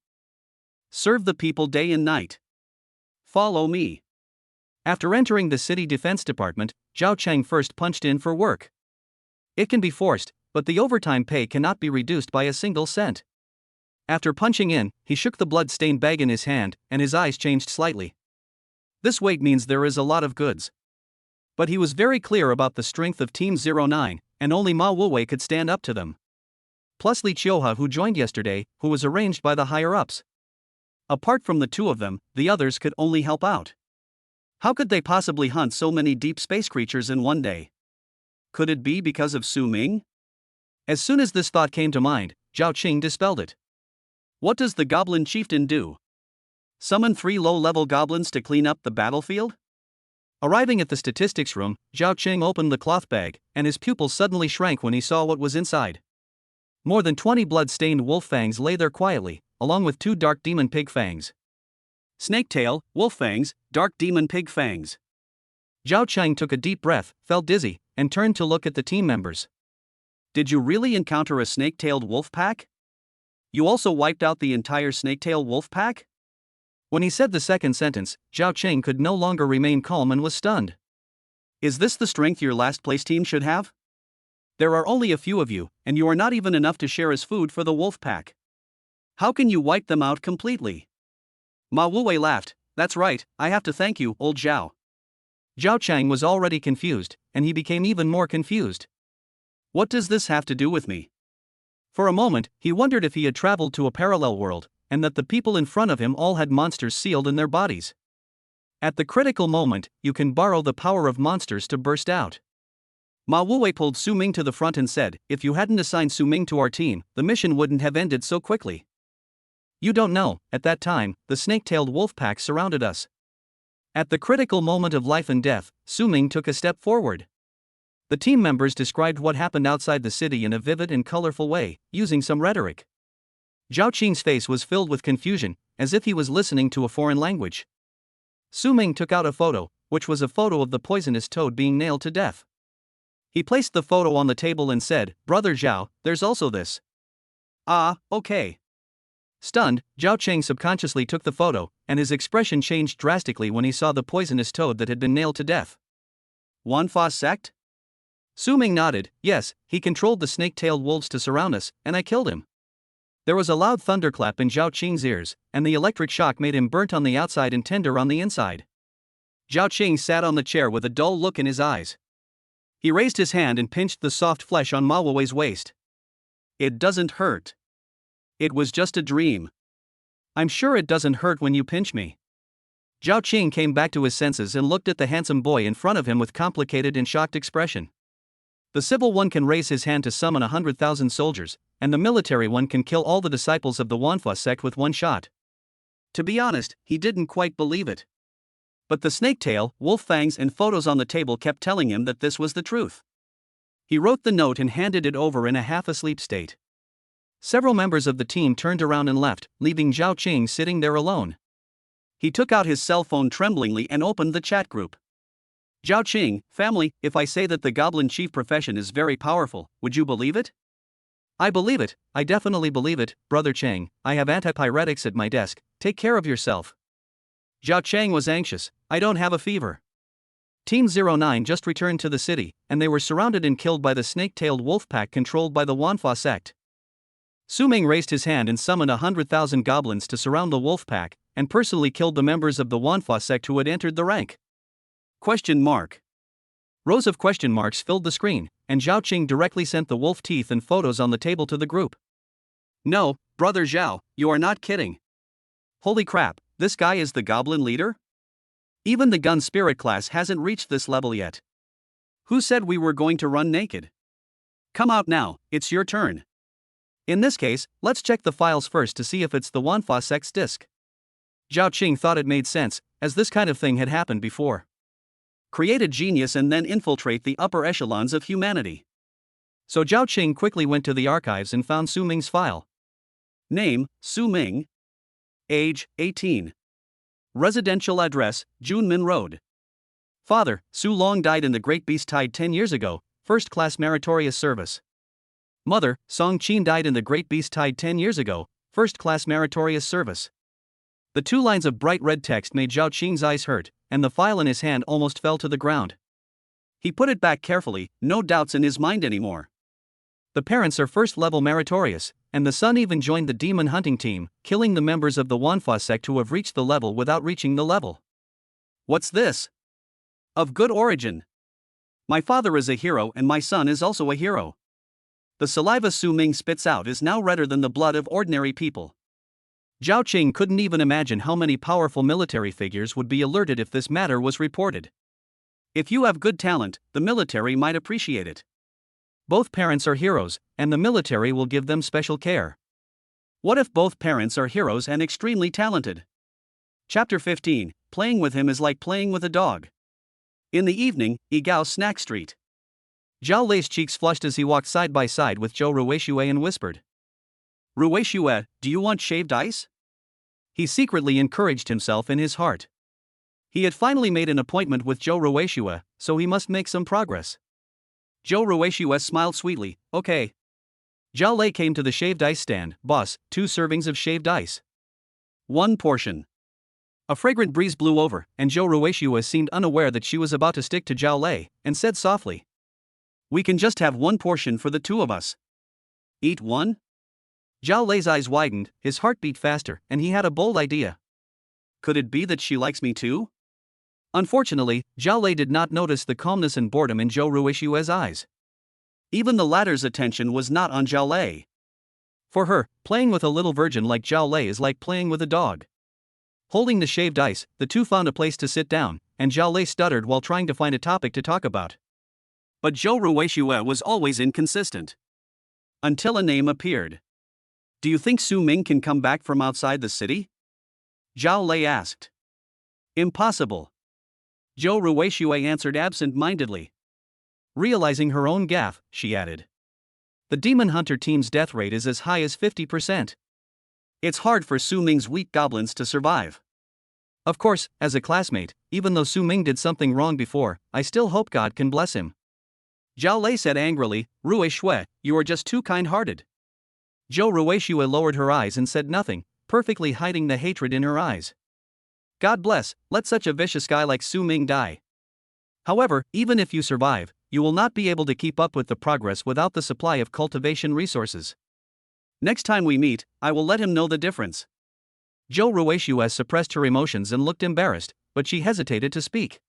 Serve the people day and night. Follow me. After entering the city defense department, Zhao Qing first punched in for work. It can be forced, but the overtime pay cannot be reduced by a single cent. After punching in, he shook the blood-stained bag in his hand, and his eyes changed slightly. This weight means there is a lot of goods. But he was very clear about the strength of Team 09, and only Ma Wuwei could stand up to them. plus Li Chioha who joined yesterday, who was arranged by the higher-ups. Apart from the two of them, the others could only help out. How could they possibly hunt so many deep space creatures in one day? Could it be because of Su Ming? As soon as this thought came to mind, Zhao Qing dispelled it. What does the goblin chieftain do? Summon 3 low-level goblins to clean up the battlefield? Arriving at the statistics room, Zhao Qing opened the cloth bag, and his pupils suddenly shrank when he saw what was inside. More than 20 blood-stained wolf fangs lay there quietly, along with 2 dark demon pig fangs. Snake tail, wolf fangs, dark demon pig fangs. Zhao Qing took a deep breath, felt dizzy, and turned to look at the team members. Did you really encounter a snake-tailed wolf pack? You also wiped out the entire snake-tailed wolf pack? When he said the second sentence, Zhao Qing could no longer remain calm and was stunned. Is this the strength your last-place team should have? There are only a few of you, and you are not even enough to share as food for the wolf pack. How can you wipe them out completely? Ma Wuwei laughed. That's right, I have to thank you, old Zhao. Zhao Qing was already confused, and he became even more confused. What does this have to do with me? For a moment, he wondered if he had traveled to a parallel world, and that the people in front of him all had monsters sealed in their bodies. At the critical moment, you can borrow the power of monsters to burst out. Ma Wuwei pulled Su Ming to the front and said, if you hadn't assigned Su Ming to our team, the mission wouldn't have ended so quickly. You don't know, at that time, the snake-tailed wolf pack surrounded us. At the critical moment of life and death, Su Ming took a step forward. The team members described what happened outside the city in a vivid and colorful way, using some rhetoric. Zhao Qing's face was filled with confusion, as if he was listening to a foreign language. Su Ming took out a photo, which was a photo of the poisonous toad being nailed to death. He placed the photo on the table and said, Brother Zhao, there's also this. Ah, okay. Stunned, Zhao Qing subconsciously took the photo, and his expression changed drastically when he saw the poisonous toad that had been nailed to death. Wanfa sect? Su Ming nodded. Yes, he controlled the snake-tailed wolves to surround us, and I killed him. There was a loud thunderclap in Zhao Qing's ears, and the electric shock made him burnt on the outside and tender on the inside. Zhao Qing sat on the chair with a dull look in his eyes. He raised his hand and pinched the soft flesh on Ma Wuwei's waist. It doesn't hurt. It was just a dream. I'm sure it doesn't hurt when you pinch me. Zhao Qing came back to his senses and looked at the handsome boy in front of him with complicated and shocked expression. The civil one can raise his hand to summon 100,000 soldiers, and the military one can kill all the disciples of the Wanfa sect with one shot. To be honest, he didn't quite believe it. But the snake tail, wolf fangs and photos on the table kept telling him that this was the truth. He wrote the note and handed it over in a half-asleep state. Several members of the team turned around and left, leaving Zhao Qing sitting there alone. He took out his cell phone tremblingly and opened the chat group. Zhao Qing, family, if I say that the goblin chief profession is very powerful, would you believe it? I believe it, I definitely believe it, Brother Chang, I have antipyretics at my desk, take care of yourself. Zhao Chang was anxious, I don't have a fever. Team 09 just returned to the city, and they were surrounded and killed by the snake-tailed wolf pack controlled by the Wanfa sect. Su Ming raised his hand and summoned 100,000 goblins to surround the wolf pack, and personally killed the members of the Wanfa sect who had entered the rank. Question mark. Rows of question marks filled the screen, and Zhao Qing directly sent the wolf teeth and photos on the table to the group. No, Brother Zhao, you are not kidding. Holy crap, this guy is the goblin leader? Even the gun spirit class hasn't reached this level yet. Who said we were going to run naked? Come out now, it's your turn. In this case, let's check the files first to see if it's the Wanfa sect's disk. Zhao Qing thought it made sense, as this kind of thing had happened before. Create a genius and then infiltrate the upper echelons of humanity. So Zhao Qing quickly went to the archives and found Su Ming's file. Name, Su Ming. Age, 18. Residential address, Junmin Road. Father, Su Long died in the Great Beast Tide 10 years ago, first-class meritorious service. Mother, Song Qin died in the Great Beast Tide 10 years ago, first-class meritorious service. The 2 lines of bright red text made Zhao Qing's eyes hurt, and the file in his hand almost fell to the ground. He put it back carefully, no doubts in his mind anymore. The parents are first-level meritorious, and the son even joined the demon hunting team, killing the members of the Wanfa sect who have reached the level without reaching the level. What's this? Of good origin. My father is a hero and my son is also a hero. The saliva Su Ming spits out is now redder than the blood of ordinary people. Zhao Qing couldn't even imagine how many powerful military figures would be alerted if this matter was reported. If you have good talent, the military might appreciate it. Both parents are heroes, and the military will give them special care. What if both parents are heroes and extremely talented? Chapter 15, Playing with him is like playing with a dog. In the evening, Yigao Snack Street. Zhao Lei's cheeks flushed as he walked side by side with Zhou Ruixue and whispered, "Ruixue, do you want shaved ice?" He secretly encouraged himself in his heart. He had finally made an appointment with Zhou Ruixue, so he must make some progress. Zhou Ruixue smiled sweetly, "Okay." Zhao Lei came to the shaved ice stand. "Boss, 2 servings of shaved ice." "1 portion." A fragrant breeze blew over, and Zhou Ruixue seemed unaware that she was about to stick to Zhao Lei, and said softly, "We can just have 1 portion for the 2 of us." "Eat 1?" Zhao Lei's eyes widened, his heart beat faster, and he had a bold idea. Could it be that she likes me too? Unfortunately, Zhao Lei did not notice the calmness and boredom in Zhou Ruixue's eyes. Even the latter's attention was not on Zhao Lei. For her, playing with a little virgin like Zhao Lei is like playing with a dog. Holding the shaved ice, the two found a place to sit down, and Zhao Lei stuttered while trying to find a topic to talk about. But Zhou Ruixue was always inconsistent. Until a name appeared. "Do you think Su Ming can come back from outside the city?" Zhao Lei asked. "Impossible." Zhou Ruixue answered absent-mindedly. Realizing her own gaffe, she added, "The Demon Hunter team's death rate is as high as 50%. It's hard for Su Ming's weak goblins to survive. Of course, as a classmate, even though Su Ming did something wrong before, I still hope God can bless him." Zhao Lei said angrily, "Ruixue, you are just too kind-hearted." Zhou Ruixue lowered her eyes and said nothing, perfectly hiding the hatred in her eyes. "God bless, let such a vicious guy like Su Ming die. However, even if you survive, you will not be able to keep up with the progress without the supply of cultivation resources. Next time we meet, I will let him know the difference." Zhou Ruixue suppressed her emotions and looked embarrassed, but she hesitated to speak.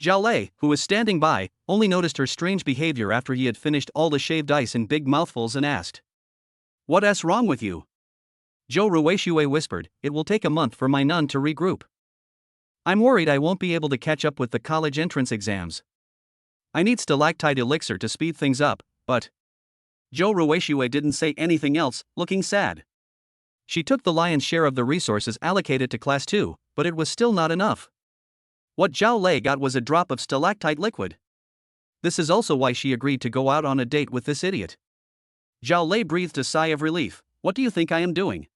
Zhao Lei, who was standing by, only noticed her strange behavior after he had finished all the shaved ice in big mouthfuls and asked, "What's wrong with you?" Zhou Ruixue whispered, "It will take a month for my nun to regroup. I'm worried I won't be able to catch up with the college entrance exams. I need stalactite elixir to speed things up, but..." Zhou Ruixue didn't say anything else, looking sad. She took the lion's share of the resources allocated to Class 2, but it was still not enough. What Zhao Lei got was a drop of stalactite liquid. This is also why she agreed to go out on a date with this idiot. Zhao Lei breathed a sigh of relief. "What do you think I am doing?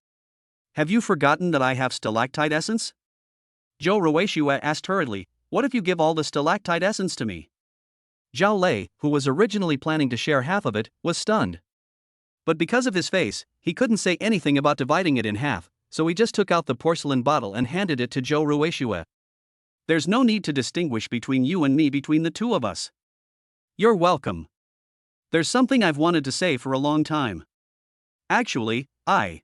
Have you forgotten that I have stalactite essence?" Zhou Ruixue asked hurriedly, "What if you give all the stalactite essence to me?" Zhao Lei, who was originally planning to share half of it, was stunned. But because of his face, he couldn't say anything about dividing it in half, so he just took out the porcelain bottle and handed it to Zhou Ruixue. "There's no need to distinguish between you and me, between the 2 of us. You're welcome. There's something I've wanted to say for a long time. Actually, Zhou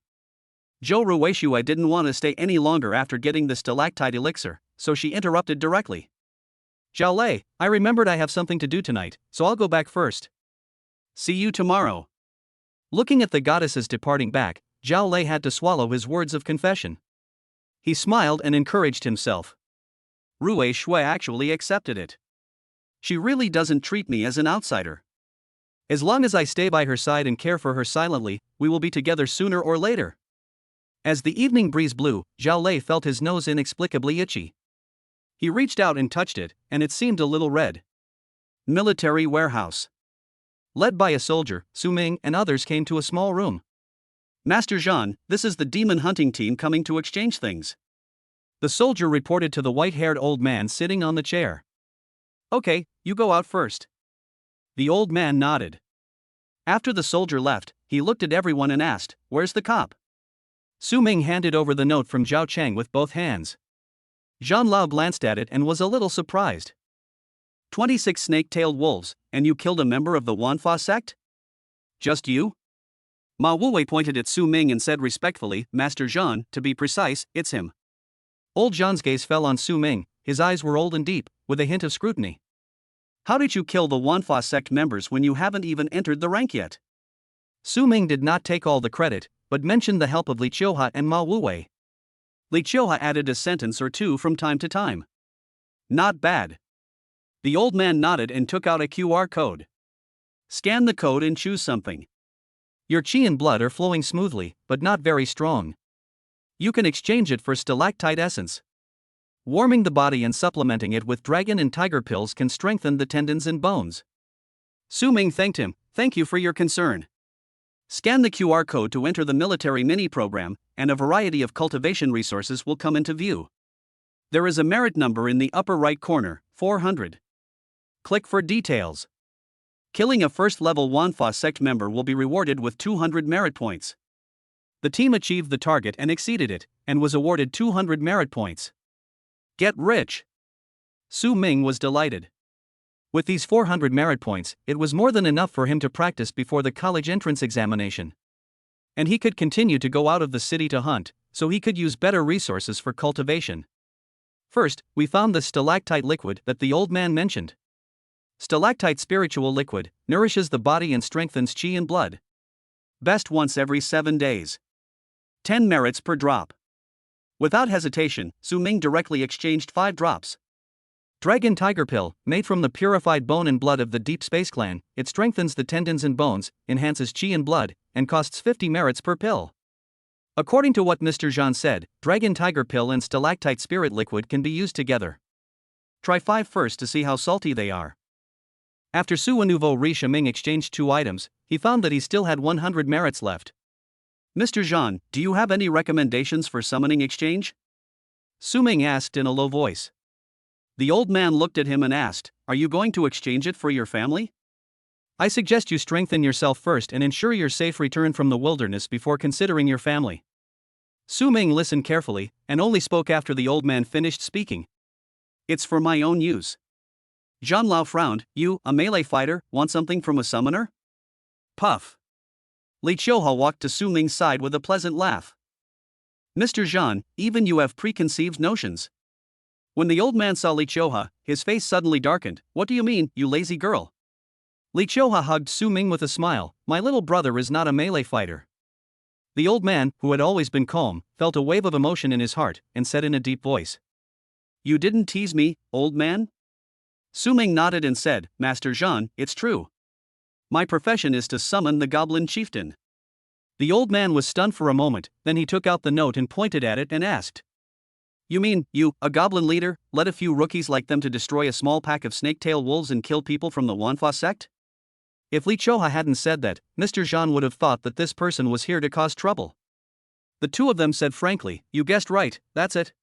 Ruixue didn't want to stay any longer after getting the stalactite elixir, so she interrupted directly. "Zhao Lei, I remembered I have something to do tonight, so I'll go back first. See you tomorrow." Looking at the goddesses departing back, Zhao Lei had to swallow his words of confession. He smiled and encouraged himself. Ruixue actually accepted it. She really doesn't treat me as an outsider. As long as I stay by her side and care for her silently, we will be together sooner or later. As the evening breeze blew, Zhao Lei felt his nose inexplicably itchy. He reached out and touched it, and it seemed a little red. Military warehouse. Led by a soldier, Su Ming and others came to a small room. "Master Zhan, this is the demon hunting team coming to exchange things," the soldier reported to the white-haired old man sitting on the chair. "Okay, you go out first." The old man nodded. After the soldier left, he looked at everyone and asked, "Where's the cop?" Su Ming handed over the note from Zhao Chang with both hands. Zhan Lao glanced at it and was a little surprised. 26 snake-tailed wolves, and you killed a member of the Wanfa sect? Just you? Ma Wuwei pointed at Su Ming and said respectfully, "Master Zhan, to be precise, it's him." Old Zhan's gaze fell on Su Ming, his eyes were old and deep, with a hint of scrutiny. "How did you kill the Wanfa sect members when you haven't even entered the rank yet?" Su Ming did not take all the credit, but mentioned the help of Li Qiuhua and Ma Wuwei. Li Qiuhua added a sentence or two from time to time. Not bad. The old man nodded and took out a QR code. Scan the code and choose something. Your qi and blood are flowing smoothly, but not very strong. You can exchange it for stalactite essence. Warming the body and supplementing it with dragon and tiger pills can strengthen the tendons and bones. Su Ming thanked him. Thank you for your concern. Scan the QR code to enter the military mini-program, and a variety of cultivation resources will come into view. There is a merit number in the upper right corner, 400. Click for details. Killing a first-level Wanfa sect member will be rewarded with 200 merit points. The team achieved the target and exceeded it, and was awarded 200 merit points. Get rich! Su Ming was delighted. With these 400 merit points, it was more than enough for him to practice before the college entrance examination. And he could continue to go out of the city to hunt, so he could use better resources for cultivation. First, we found the stalactite liquid that the old man mentioned. Stalactite spiritual liquid nourishes the body and strengthens qi and blood. Best once every 7 days. 10 merits per drop. Without hesitation, Su Ming directly exchanged 5 drops. Dragon Tiger Pill, made from the purified bone and blood of the Deep Space Clan, it strengthens the tendons and bones, enhances qi and blood, and costs 50 merits per pill. According to what Mr. Zhan said, Dragon Tiger Pill and Stalactite Spirit Liquid can be used together. Try 5 first to see how salty they are. After Su Nouveau Riche Ming exchanged 2 items, he found that he still had 100 merits left. Mr. Zhan, do you have any recommendations for summoning exchange? Su Ming asked in a low voice. The old man looked at him and asked, are you going to exchange it for your family? I suggest you strengthen yourself first and ensure your safe return from the wilderness before considering your family. Su Ming listened carefully, and only spoke after the old man finished speaking. It's for my own use. Zhan Lao frowned. You, a melee fighter, want something from a summoner? Puff. Li Qiuhua walked to Su Ming's side with a pleasant laugh. Mr. Zhan, even you have preconceived notions. When the old man saw Li Qiuhua, his face suddenly darkened. What do you mean, you lazy girl? Li Qiuhua hugged Su Ming with a smile. My little brother is not a melee fighter. The old man, who had always been calm, felt a wave of emotion in his heart, and said in a deep voice. You didn't tease me, old man? Su Ming nodded and said, Master Zhan, it's true. My profession is to summon the goblin chieftain. The old man was stunned for a moment, then he took out the note and pointed at it and asked. You mean, you, a goblin leader, led a few rookies like them to destroy a small pack of snake-tail wolves and kill people from the Wanfa sect? If Li Qiuhua hadn't said that, Mr. Zhan would have thought that this person was here to cause trouble. The two of them said frankly, you guessed right, that's it.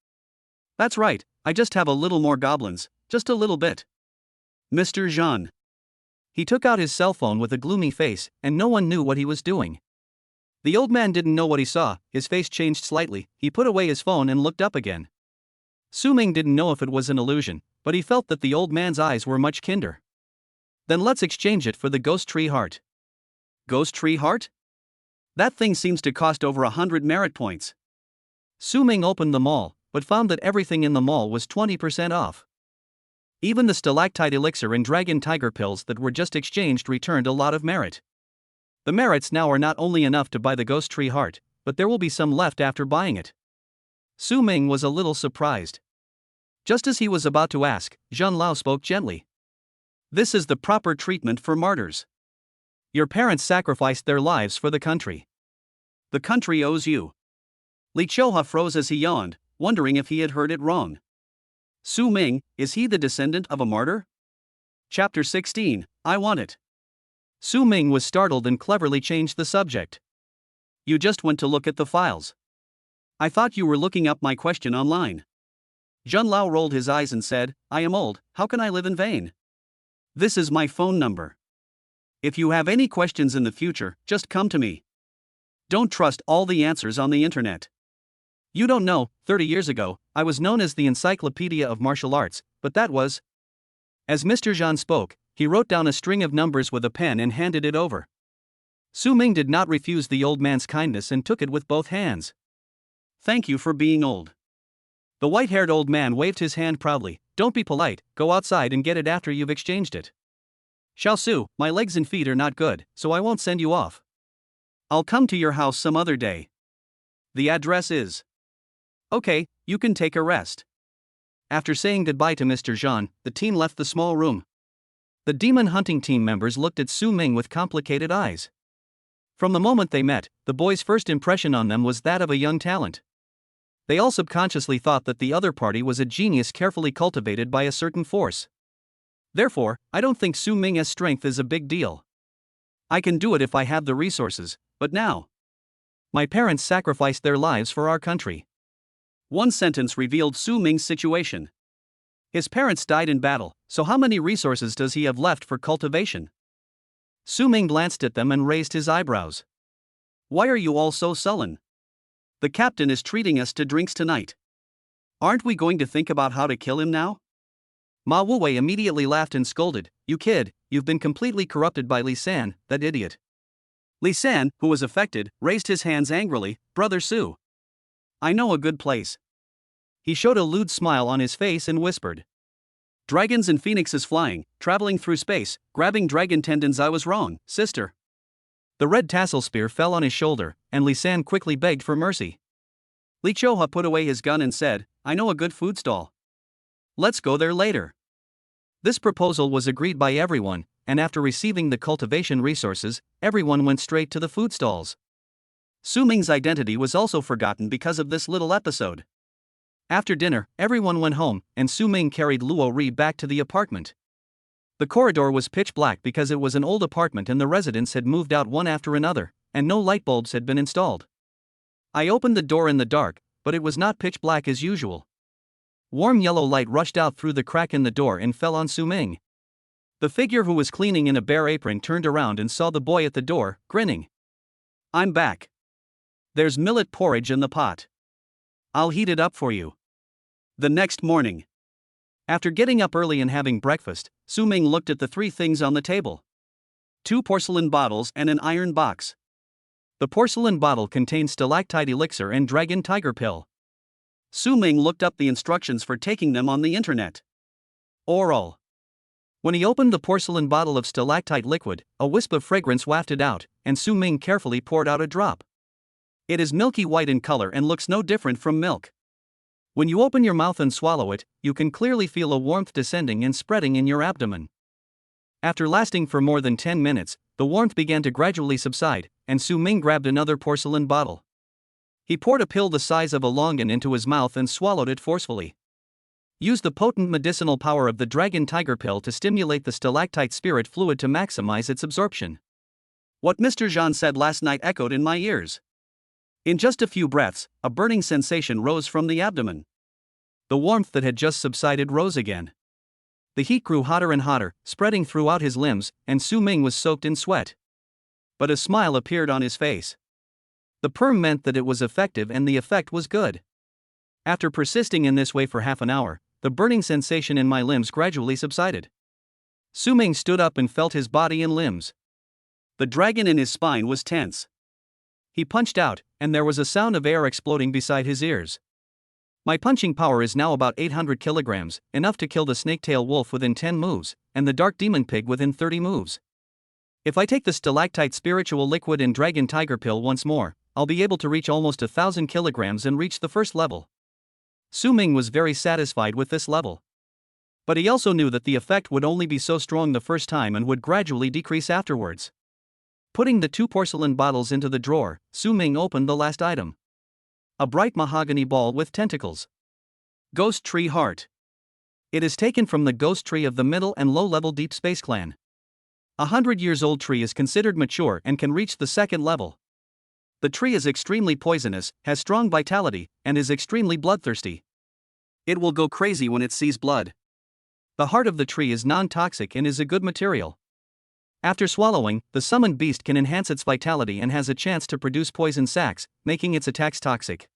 That's right, I just have a little more goblins, just a little bit. Mr. Zhan. He took out his cell phone with a gloomy face, and no one knew what he was doing. The old man didn't know what he saw, his face changed slightly, he put away his phone and looked up again. Su Ming didn't know if it was an illusion, but he felt that the old man's eyes were much kinder. Then let's exchange it for the Ghost Tree Heart. Ghost Tree Heart? That thing seems to cost over 100 merit points. Su Ming opened the mall, but found that everything in the mall was 20% off. Even the stalactite elixir and dragon tiger pills that were just exchanged returned a lot of merit. The merits now are not only enough to buy the Ghost Tree Heart, but there will be some left after buying it. Su Ming was a little surprised. Just as he was about to ask, Zhan Lao spoke gently. This is the proper treatment for martyrs. Your parents sacrificed their lives for the country. The country owes you. Li Qiuhua froze as he yawned, wondering if he had heard it wrong. Su Ming, is he the descendant of a martyr? Chapter 16, I Want It. Su Ming was startled and cleverly changed the subject. You just went to look at the files. I thought you were looking up my question online. Zhan Lao rolled his eyes and said, I am old, how can I live in vain? This is my phone number. If you have any questions in the future, just come to me. Don't trust all the answers on the internet. You don't know, 30 years ago, I was known as the Encyclopedia of Martial Arts, but that was... As Mr. Zhan spoke, he wrote down a string of numbers with a pen and handed it over. Su Ming did not refuse the old man's kindness and took it with both hands. Thank you for being old. The white-haired old man waved his hand proudly. Don't be polite, go outside and get it after you've exchanged it. Xiao Su, my legs and feet are not good, so I won't send you off. I'll come to your house some other day. The address is. Okay, you can take a rest. After saying goodbye to Mr. Jean, the team left the small room. The demon hunting team members looked at Su Ming with complicated eyes. From the moment they met, the boys' first impression on them was that of a young talent. They all subconsciously thought that the other party was a genius carefully cultivated by a certain force. Therefore, I don't think Su Ming's strength is a big deal. I can do it if I have the resources, but now. My parents sacrificed their lives for our country. One sentence revealed Su Ming's situation. His parents died in battle, so how many resources does he have left for cultivation? Su Ming glanced at them and raised his eyebrows. Why are you all so sullen? The captain is treating us to drinks tonight. Aren't we going to think about how to kill him now? Ma Wuwei immediately laughed and scolded, You kid, you've been completely corrupted by Li San, that idiot. Li San, who was affected, raised his hands angrily, Brother Su. I know a good place. He showed a lewd smile on his face and whispered. Dragons and phoenixes flying, traveling through space, grabbing dragon tendons. I was wrong, sister. The red tassel spear fell on his shoulder, and Li San quickly begged for mercy. Li Choha put away his gun and said, I know a good food stall. Let's go there later. This proposal was agreed by everyone, and after receiving the cultivation resources, everyone went straight to the food stalls. Su Ming's identity was also forgotten because of this little episode. After dinner, everyone went home, and Su Ming carried Luo Ri back to the apartment. The corridor was pitch black because it was an old apartment and the residents had moved out one after another, and no light bulbs had been installed. I opened the door in the dark, but it was not pitch black as usual. Warm yellow light rushed out through the crack in the door and fell on Su Ming. The figure who was cleaning in a bare apron turned around and saw the boy at the door, grinning. I'm back. There's millet porridge in the pot. I'll heat it up for you. The next morning. After getting up early and having breakfast, Su Ming looked at the three things on the table. 2 porcelain bottles and an iron box. The porcelain bottle contained stalactite elixir and dragon tiger pill. Su Ming looked up the instructions for taking them on the internet. Oral. When he opened the porcelain bottle of stalactite liquid, a wisp of fragrance wafted out, and Su Ming carefully poured out a drop. It is milky white in color and looks no different from milk. When you open your mouth and swallow it, you can clearly feel a warmth descending and spreading in your abdomen. After lasting for more than 10 minutes, the warmth began to gradually subside, and Su Ming grabbed another porcelain bottle. He poured a pill the size of a longan into his mouth and swallowed it forcefully. Use the potent medicinal power of the dragon tiger pill to stimulate the stalactite spirit fluid to maximize its absorption. What Mr. Jean said last night echoed in my ears. In just a few breaths, a burning sensation rose from the abdomen. The warmth that had just subsided rose again. The heat grew hotter and hotter, spreading throughout his limbs, and Su Ming was soaked in sweat. But a smile appeared on his face. The perm meant that it was effective and the effect was good. After persisting in this way for half an hour, the burning sensation in my limbs gradually subsided. Su Ming stood up and felt his body and limbs. The dragon in his spine was tense. He punched out, and there was a sound of air exploding beside his ears. My punching power is now about 800 kilograms, enough to kill the snake-tail wolf within 10 moves, and the dark demon pig within 30 moves. If I take the stalactite spiritual liquid and dragon tiger pill once more, I'll be able to reach almost 1,000 kilograms and reach the first level. Su Ming was very satisfied with this level. But he also knew that the effect would only be so strong the first time and would gradually decrease afterwards. Putting the 2 porcelain bottles into the drawer, Su Ming opened the last item. A bright mahogany ball with tentacles. Ghost Tree Heart. It is taken from the ghost tree of the middle and low-level Deep Space Clan. 100-years-old tree is considered mature and can reach the 2nd level. The tree is extremely poisonous, has strong vitality, and is extremely bloodthirsty. It will go crazy when it sees blood. The heart of the tree is non-toxic and is a good material. After swallowing, the summoned beast can enhance its vitality and has a chance to produce poison sacs, making its attacks toxic.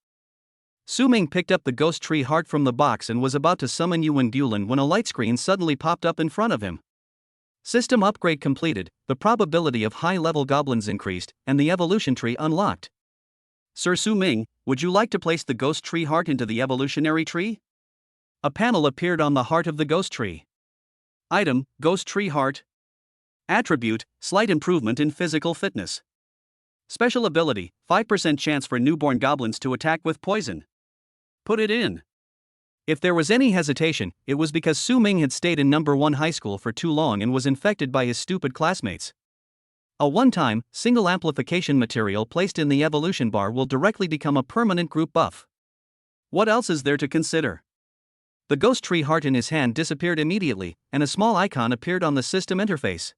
Su Ming picked up the ghost tree heart from the box and was about to summon Yuan Dulan when a light screen suddenly popped up in front of him. System upgrade completed, the probability of high-level goblins increased, and the evolution tree unlocked. Sir Su Ming, would you like to place the ghost tree heart into the evolutionary tree? A panel appeared on the heart of the ghost tree. Item, Ghost Tree Heart. Attribute, slight improvement in physical fitness. Special ability, 5% chance for newborn goblins to attack with poison. Put it in. If there was any hesitation, it was because Su Ming had stayed in number 1 high school for too long and was infected by his stupid classmates. A one-time, single amplification material placed in the evolution bar will directly become a permanent group buff. What else is there to consider? The ghost tree heart in his hand disappeared immediately, and a small icon appeared on the system interface.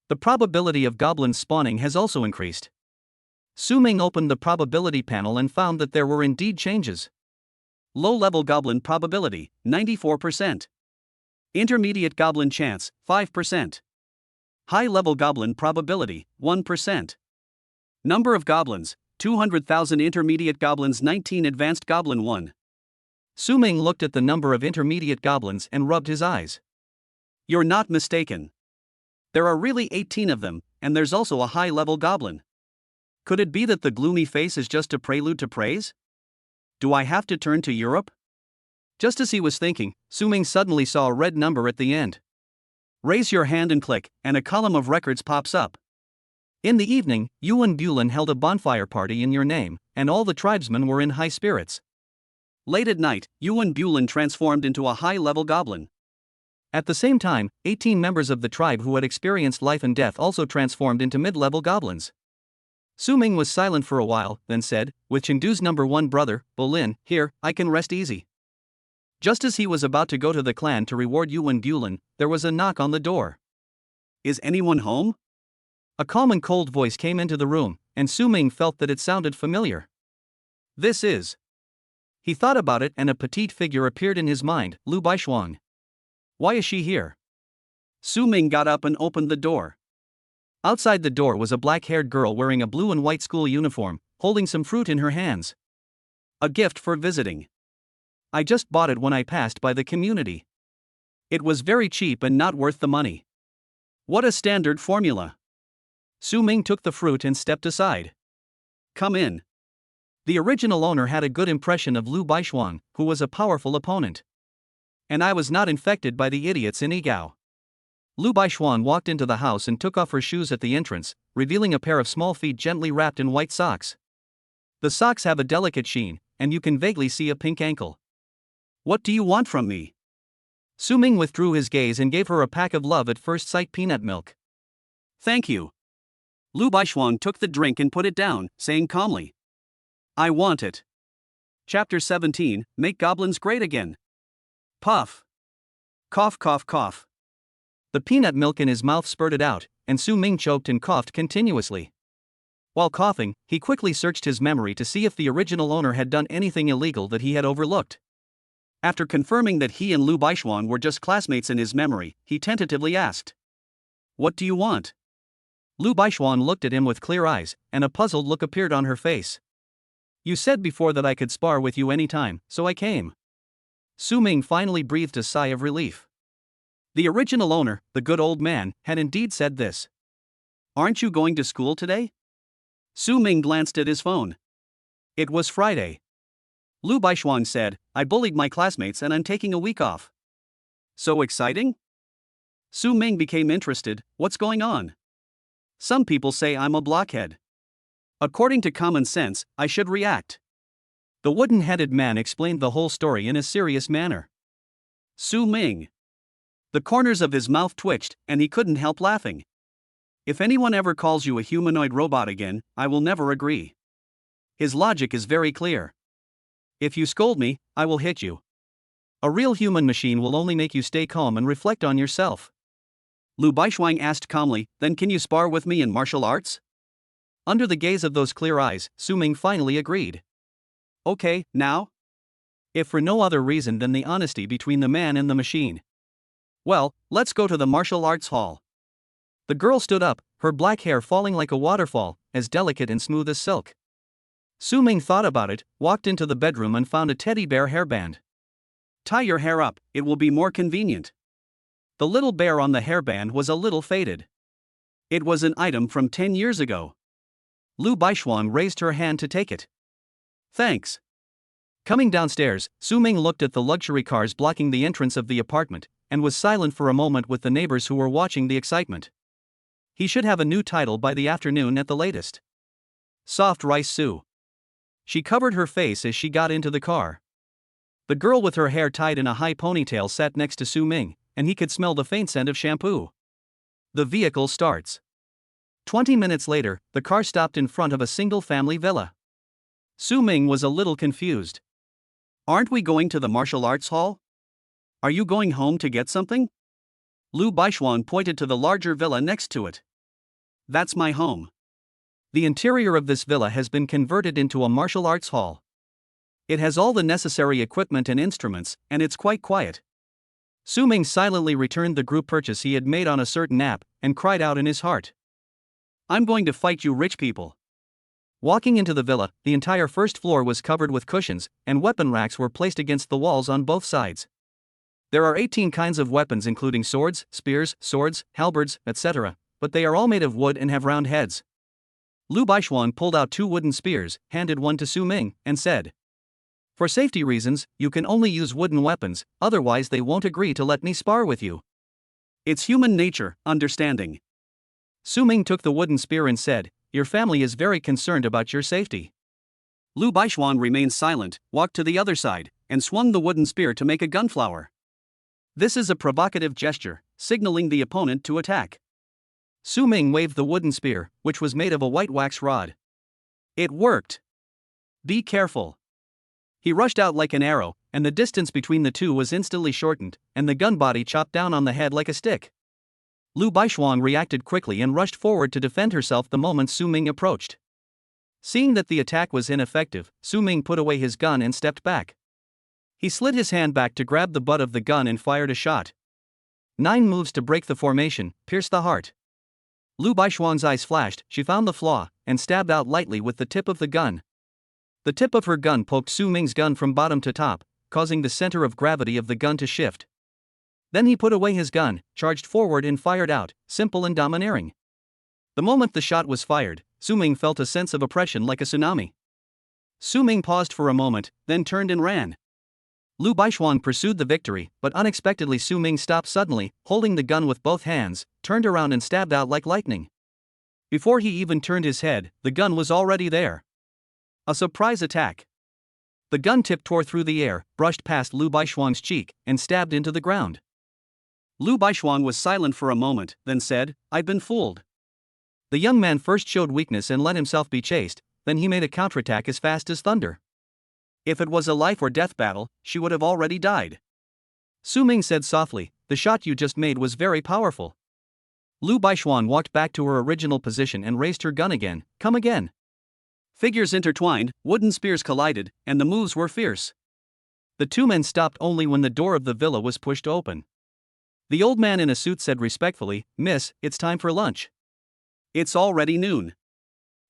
The probability of goblins spawning has also increased. Su Ming opened the probability panel and found that there were indeed changes. Low-level goblin probability, 94%. Intermediate goblin chance, 5%. High-level goblin probability, 1%. Number of goblins, 200,000 intermediate goblins, 19 advanced goblin 1. Su Ming looked at the number of intermediate goblins and rubbed his eyes. You're not mistaken. There are really 18 of them, and there's also a high-level goblin. Could it be that the gloomy face is just a prelude to praise? Do I have to turn to Europe? Just as he was thinking, Su Ming suddenly saw a red number at the end. Raise your hand and click, and a column of records pops up. In the evening, Yuan Bulin held a bonfire party in your name, and all the tribesmen were in high spirits. Late at night, Yuan Bulin transformed into a high-level goblin. At the same time, 18 members of the tribe who had experienced life and death also transformed into mid-level goblins. Su Ming was silent for a while, then said, with Chengdu's number 1 brother, Bolin, here, I can rest easy. Just as he was about to go to the clan to reward Yuan Bulin, there was a knock on the door. Is anyone home? A calm and cold voice came into the room, and Su Ming felt that it sounded familiar. This is. He thought about it and a petite figure appeared in his mind, Lu Baishuang. Why is she here? Su Ming got up and opened the door. Outside the door was a black-haired girl wearing a blue and white school uniform, holding some fruit in her hands. A gift for visiting. I just bought it when I passed by the community. It was very cheap and not worth the money. What a standard formula. Su Ming took the fruit and stepped aside. Come in. The original owner had a good impression of Lu Baishuang, who was a powerful opponent. And I was not infected by the idiots in Igao. Lu Baishuang walked into the house and took off her shoes at the entrance, revealing a pair of small feet gently wrapped in white socks. The socks have a delicate sheen, and you can vaguely see a pink ankle. What do you want from me? Su Ming withdrew his gaze and gave her a pack of love at first sight peanut milk. Thank you. Lu Baishuang took the drink and put it down, saying calmly, I want it. Chapter 17, Make Goblins Great Again. Puff. Cough, cough, cough. The peanut milk in his mouth spurted out, and Su Ming choked and coughed continuously. While coughing, he quickly searched his memory to see if the original owner had done anything illegal that he had overlooked. After confirming that he and Lu Baishuang were just classmates in his memory, he tentatively asked, What do you want? Lu Baishuang looked at him with clear eyes, and a puzzled look appeared on her face. You said before that I could spar with you anytime, so I came. Su Ming finally breathed a sigh of relief. The original owner, the good old man, had indeed said this. Aren't you going to school today? Su Ming glanced at his phone. It was Friday. Lu Baishuang said, I bullied my classmates and I'm taking a week off. So exciting? Su Ming became interested, what's going on? Some people say I'm a blockhead. According to common sense, I should react. The wooden-headed man explained the whole story in a serious manner. Su Ming. The corners of his mouth twitched, and he couldn't help laughing. If anyone ever calls you a humanoid robot again, I will never agree. His logic is very clear. If you scold me, I will hit you. A real human machine will only make you stay calm and reflect on yourself. Lu Baishuang asked calmly, then can you spar with me in martial arts? Under the gaze of those clear eyes, Su Ming finally agreed. Okay, now? If for no other reason than the honesty between the man and the machine. Well, let's go to the martial arts hall. The girl stood up, her black hair falling like a waterfall, as delicate and smooth as silk. Su Ming thought about it, walked into the bedroom and found a teddy bear hairband. Tie your hair up, it will be more convenient. The little bear on the hairband was a little faded. It was an item from 10 years ago. Lu Baishuang raised her hand to take it. Thanks. Coming downstairs, Su Ming looked at the luxury cars blocking the entrance of the apartment, and was silent for a moment with the neighbors who were watching the excitement. He should have a new title by the afternoon at the latest. Soft rice Sue. She covered her face as she got into the car. The girl with her hair tied in a high ponytail sat next to Su Ming, and he could smell the faint scent of shampoo. The vehicle starts. 20 minutes later, the car stopped in front of a single-family villa. Su Ming was a little confused. Aren't we going to the martial arts hall? Are you going home to get something? Lu Baishuan pointed to the larger villa next to it. That's my home. The interior of this villa has been converted into a martial arts hall. It has all the necessary equipment and instruments, and it's quite quiet. Su Ming silently returned the group purchase he had made on a certain app, and cried out in his heart. I'm going to fight you rich people. Walking into the villa, the entire first floor was covered with cushions, and weapon racks were placed against the walls on both sides. There are 18 kinds of weapons including swords, spears, swords, halberds, etc., but they are all made of wood and have round heads. Lu Baishuan pulled out 2 wooden spears, handed one to Su Ming, and said, For safety reasons, you can only use wooden weapons, otherwise they won't agree to let me spar with you. It's human nature, understanding. Su Ming took the wooden spear and said, Your family is very concerned about your safety. Lu Baishuan remained silent, walked to the other side, and swung the wooden spear to make a gunflower. This is a provocative gesture, signaling the opponent to attack. Su Ming waved the wooden spear, which was made of a white wax rod. It worked. Be careful. He rushed out like an arrow, and the distance between the two was instantly shortened, and the gun body chopped down on the head like a stick. Lu Baishuan reacted quickly and rushed forward to defend herself the moment Su Ming approached. Seeing that the attack was ineffective, Su Ming put away his gun and stepped back. He slid his hand back to grab the butt of the gun and fired a shot. 9 moves to break the formation, pierced the heart. Lu Baishuan's eyes flashed, she found the flaw, and stabbed out lightly with the tip of the gun. The tip of her gun poked Su Ming's gun from bottom to top, causing the center of gravity of the gun to shift. Then he put away his gun, charged forward and fired out, simple and domineering. The moment the shot was fired, Su Ming felt a sense of oppression like a tsunami. Su Ming paused for a moment, then turned and ran. Lu Baishuan pursued the victory, but unexpectedly Su Ming stopped suddenly, holding the gun with both hands, turned around and stabbed out like lightning. Before he even turned his head, the gun was already there. A surprise attack. The gun tip tore through the air, brushed past Lu Baishuan's cheek, and stabbed into the ground. Lu Baishuan was silent for a moment, then said, I've been fooled. The young man first showed weakness and let himself be chased, then he made a counterattack as fast as thunder. If it was a life or death battle, she would have already died. Su Ming said softly, The shot you just made was very powerful. Lu Baishuan walked back to her original position and raised her gun again. Come again. Figures intertwined, wooden spears collided, and the moves were fierce. The 2 men stopped only when the door of the villa was pushed open. The old man in a suit said respectfully, Miss, it's time for lunch. It's already noon.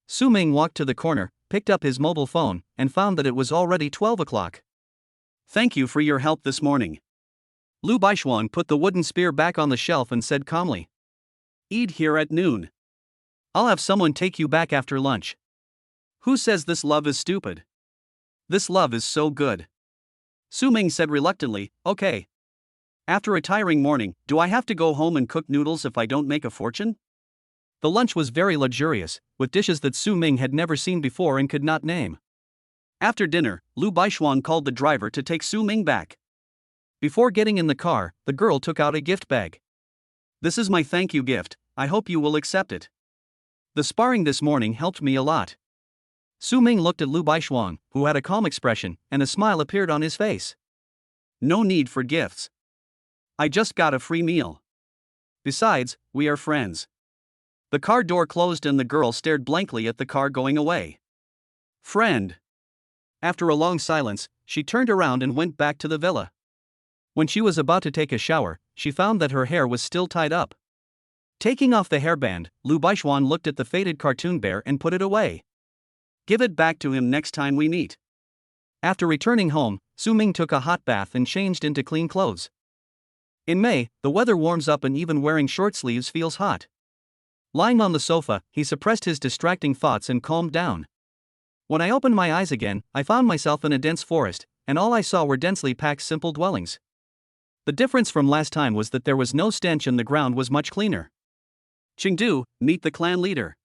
Su Ming walked to the corner, picked up his mobile phone, and found that it was already 12 o'clock. Thank you for your help this morning. Lu Baishuan put the wooden spear back on the shelf and said calmly, Eat here at noon. I'll have someone take you back after lunch. Who says this love is stupid? This love is so good. Su Ming said reluctantly, Okay. After a tiring morning, do I have to go home and cook noodles if I don't make a fortune? The lunch was very luxurious, with dishes that Su Ming had never seen before and could not name. After dinner, Lu Baishuan called the driver to take Su Ming back. Before getting in the car, the girl took out a gift bag. This is my thank you gift, I hope you will accept it. The sparring this morning helped me a lot. Su Ming looked at Lu Baishuan, who had a calm expression, and a smile appeared on his face. No need for gifts. I just got a free meal. Besides, we are friends. The car door closed and the girl stared blankly at the car going away. Friend. After a long silence, she turned around and went back to the villa. When she was about to take a shower, she found that her hair was still tied up. Taking off the hairband, Lu Baishuan looked at the faded cartoon bear and put it away. Give it back to him next time we meet. After returning home, Su Ming took a hot bath and changed into clean clothes. In May, the weather warms up and even wearing short sleeves feels hot. Lying on the sofa, he suppressed his distracting thoughts and calmed down. When I opened my eyes again, I found myself in a dense forest, and all I saw were densely packed simple dwellings. The difference from last time was that there was no stench and the ground was much cleaner. Chengdu, meet the clan leader.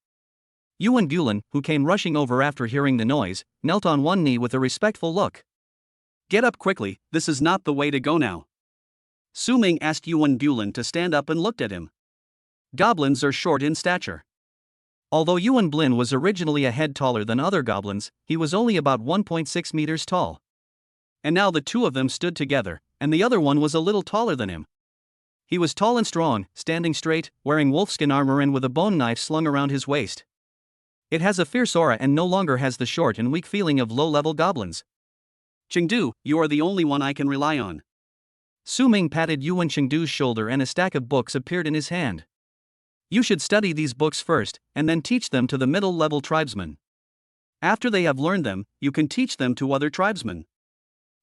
Yuan Gulan, who came rushing over after hearing the noise, knelt on one knee with a respectful look. Get up quickly, this is not the way to go now. Su Ming asked Yuan Gulan to stand up and looked at him. Goblins are short in stature. Although Yuan Blin was originally a head taller than other goblins, he was only about 1.6 meters tall. And now the two of them stood together, and the other one was a little taller than him. He was tall and strong, standing straight, wearing wolfskin armor and with a bone knife slung around his waist. It has a fierce aura and no longer has the short and weak feeling of low-level goblins. Chengdu, you are the only one I can rely on. Su Ming patted Yuan Chengdu's shoulder and a stack of books appeared in his hand. You should study these books first, and then teach them to the middle-level tribesmen. After they have learned them, you can teach them to other tribesmen.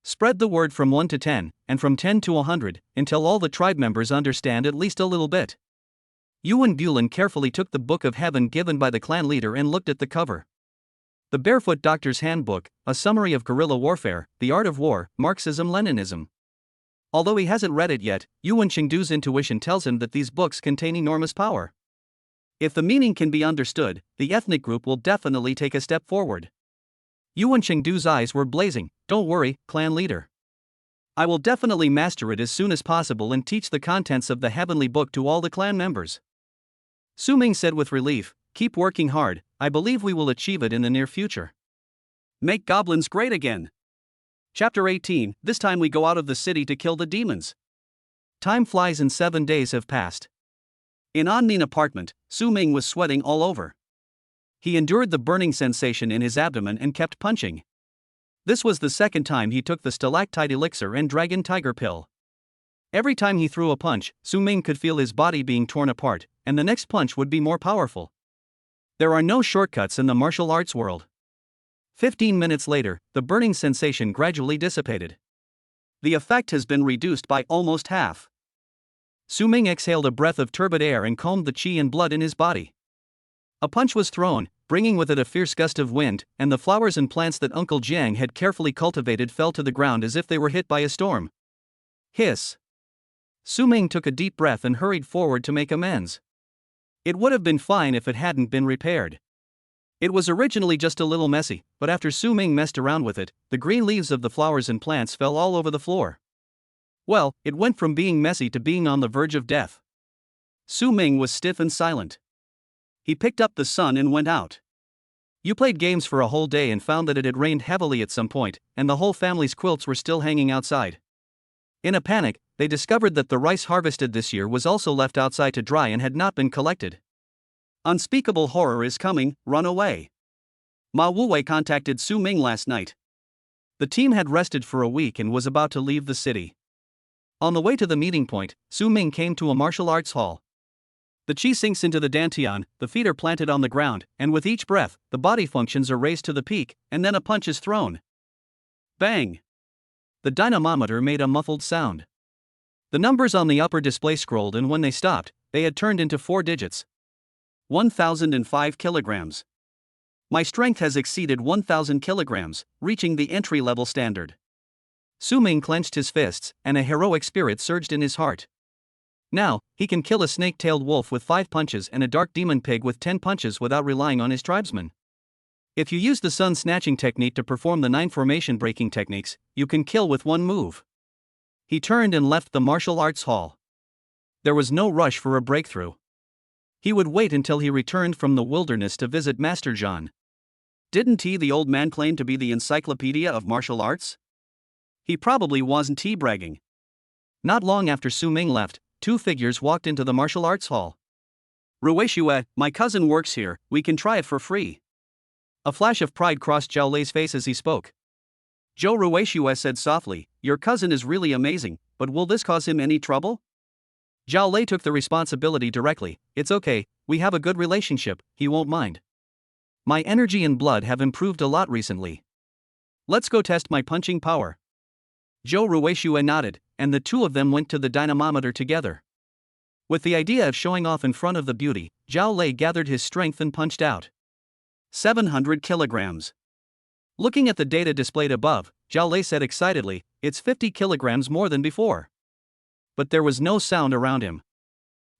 Spread the word from 1 to 10, and from 10 to 100, until all the tribe members understand at least a little bit. Yuan Gulan carefully took the Book of Heaven given by the clan leader and looked at the cover. The Barefoot Doctor's Handbook, a summary of guerrilla warfare, the art of war, Marxism-Leninism. Although he hasn't read it yet, Yuan Chengdu's intuition tells him that these books contain enormous power. If the meaning can be understood, the ethnic group will definitely take a step forward. Yuan Chengdu's eyes were blazing. Don't worry, clan leader. I will definitely master it as soon as possible and teach the contents of the heavenly book to all the clan members. Su Ming said with relief, keep working hard, I believe we will achieve it in the near future. Make goblins great again. Chapter 18, this time we go out of the city to kill the demons. Time flies and 7 days have passed. In Annin apartment, Su Ming was sweating all over. He endured the burning sensation in his abdomen and kept punching. This was the second time he took the stalactite elixir and dragon tiger pill. Every time he threw a punch, Su Ming could feel his body being torn apart, and the next punch would be more powerful. There are no shortcuts in the martial arts world. 15 minutes later, the burning sensation gradually dissipated. The effect has been reduced by almost half. Su Ming exhaled a breath of turbid air and calmed the qi and blood in his body. A punch was thrown, bringing with it a fierce gust of wind, and the flowers and plants that Uncle Jiang had carefully cultivated fell to the ground as if they were hit by a storm. Hiss. Su Ming took a deep breath and hurried forward to make amends. It would have been fine if it hadn't been repaired. It was originally just a little messy, but after Su Ming messed around with it, the green leaves of the flowers and plants fell all over the floor. Well, it went from being messy to being on the verge of death. Su Ming was stiff and silent. He picked up the sun and went out. You played games for a whole day and found that it had rained heavily at some point, and the whole family's quilts were still hanging outside. In a panic, they discovered that the rice harvested this year was also left outside to dry and had not been collected. Unspeakable horror is coming, run away. Ma Wuwei contacted Su Ming last night. The team had rested for a week and was about to leave the city. On the way to the meeting point, Su Ming came to a martial arts hall. The qi sinks into the dantian, the feet are planted on the ground, and with each breath, the body functions are raised to the peak, and then a punch is thrown. Bang! The dynamometer made a muffled sound. The numbers on the upper display scrolled, and when they stopped, they had turned into 4 digits. 1,005 kilograms. My strength has exceeded 1,000 kilograms, reaching the entry-level standard. Su Ming clenched his fists, and a heroic spirit surged in his heart. Now, he can kill a snake-tailed wolf with 5 punches and a dark demon pig with 10 punches without relying on his tribesmen. If you use the sun snatching technique to perform the 9 formation breaking techniques, you can kill with 1 move. He turned and left the martial arts hall. There was no rush for a breakthrough. He would wait until he returned from the wilderness to visit Master John. Didn't he, the old man, claim to be the encyclopedia of martial arts? He probably wasn't bragging. Not long after Su Ming left, 2 figures walked into the martial arts hall. Ruishue, my cousin works here, we can try it for free. A flash of pride crossed Zhao Lei's face as he spoke. Zhou Ruishue said softly, your cousin is really amazing, but will this cause him any trouble? Zhao Lei took the responsibility directly. It's okay, we have a good relationship, he won't mind. My energy and blood have improved a lot recently. Let's go test my punching power. Zhou Ruishue nodded, and the two of them went to the dynamometer together. With the idea of showing off in front of the beauty, Zhao Lei gathered his strength and punched out. 700 kilograms. Looking at the data displayed above, Zhao Lei said excitedly, it's 50 kilograms more than before. But there was no sound around him.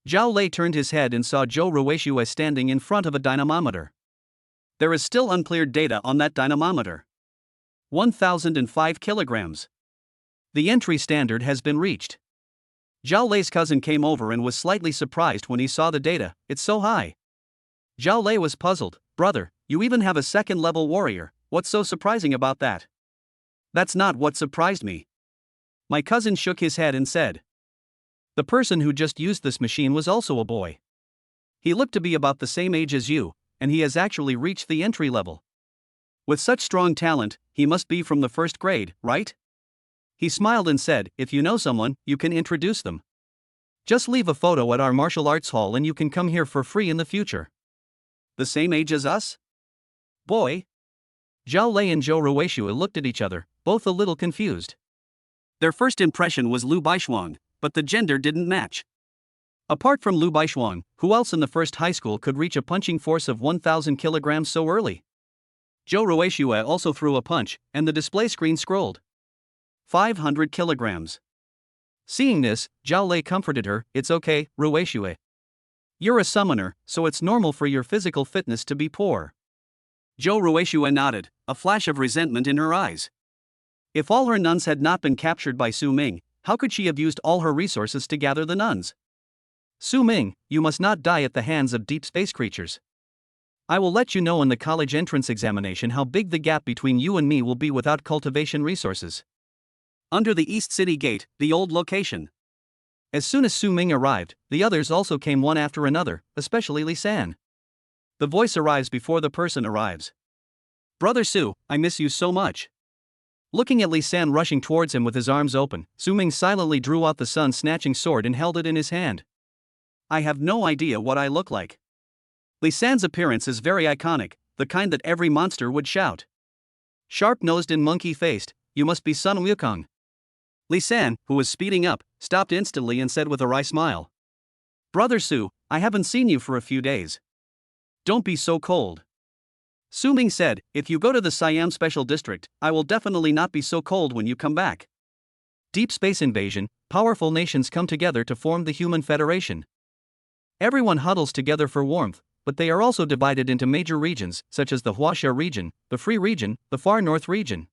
Zhao Lei turned his head and saw Zhou Ruishue standing in front of a dynamometer. There is still uncleared data on that dynamometer. 1,005 kilograms. The entry standard has been reached. Zhao Lei's cousin came over and was slightly surprised when he saw the data. It's so high. Zhao Lei was puzzled. Brother, you even have a second-level warrior. What's so surprising about that? That's not what surprised me. My cousin shook his head and said. The person who just used this machine was also a boy. He looked to be about the same age as you, and he has actually reached the entry level. With such strong talent, he must be from the first grade, right? He smiled and said, if you know someone, you can introduce them. Just leave a photo at our martial arts hall and you can come here for free in the future. The same age as us? Boy? Zhao Lei and Zhou Ruixue looked at each other, both a little confused. Their first impression was Lu Baishuang, but the gender didn't match. Apart from Lu Baishuang, who else in the first high school could reach a punching force of 1,000 kilograms so early? Zhou Ruixue also threw a punch, and the display screen scrolled. 500 kilograms. Seeing this, Zhao Lei comforted her. It's okay, Ruixue. You're a summoner, so it's normal for your physical fitness to be poor. Zhou Ruixue nodded, a flash of resentment in her eyes. If all her nuns had not been captured by Su Ming, how could she have used all her resources to gather the nuns? Su Ming, you must not die at the hands of deep space creatures. I will let you know in the college entrance examination how big the gap between you and me will be without cultivation resources. Under the East City Gate, the old location. As soon as Su Ming arrived, the others also came one after another, especially Li San. The voice arrives before the person arrives. Brother Su, I miss you so much. Looking at Li San rushing towards him with his arms open, Su Ming silently drew out the sun-snatching sword and held it in his hand. I have no idea what I look like. Li San's appearance is very iconic, the kind that every monster would shout. Sharp-nosed and monkey-faced, you must be Sun Wukong. Li San, who was speeding up, stopped instantly and said with a wry smile. Brother Su, I haven't seen you for a few days. Don't be so cold. Su Ming said, if you go to the Siam Special District, I will definitely not be so cold when you come back. Deep space invasion, powerful nations come together to form the Human Federation. Everyone huddles together for warmth, but they are also divided into major regions, such as the Huaxia region, the Free region, the Far North region.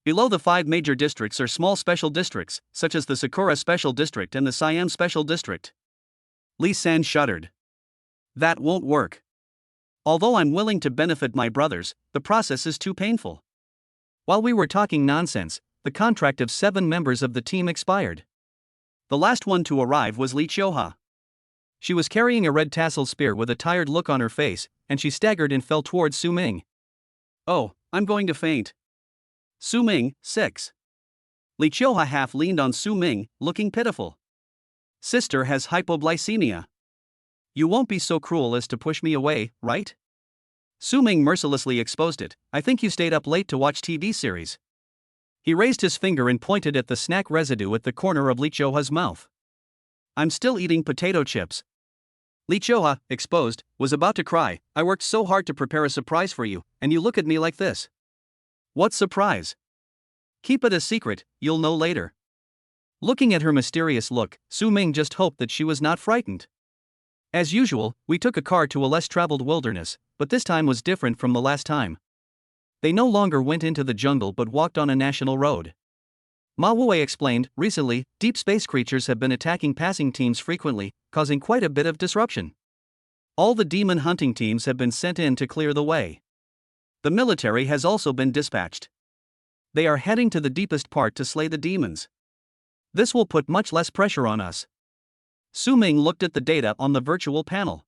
Below the 5 major districts are small special districts, such as the Sakura Special District and the Siam Special District. Li San shuddered. That won't work. Although I'm willing to benefit my brothers, the process is too painful. While we were talking nonsense, the contract of 7 members of the team expired. The last one to arrive was Li Chioha. She was carrying a red tasseled spear with a tired look on her face, and she staggered and fell towards Su Ming. Oh, I'm going to faint. Su Ming, 6. Li Chioha half leaned on Su Ming, looking pitiful. Sister has hypoglycemia. You won't be so cruel as to push me away, right? Su Ming mercilessly exposed it. I think you stayed up late to watch TV series. He raised his finger and pointed at the snack residue at the corner of Li Chioha's mouth. I'm still eating potato chips. Li Chioha, exposed, was about to cry. I worked so hard to prepare a surprise for you, and you look at me like this. What surprise? Keep it a secret, you'll know later. Looking at her mysterious look, Su Ming just hoped that she was not frightened. As usual, we took a car to a less traveled wilderness, but this time was different from the last time. They no longer went into the jungle but walked on a national road. Ma Wuwei explained, recently, deep space creatures have been attacking passing teams frequently, causing quite a bit of disruption. All the demon hunting teams have been sent in to clear the way. The military has also been dispatched. They are heading to the deepest part to slay the demons. This will put much less pressure on us. Su Ming looked at the data on the virtual panel.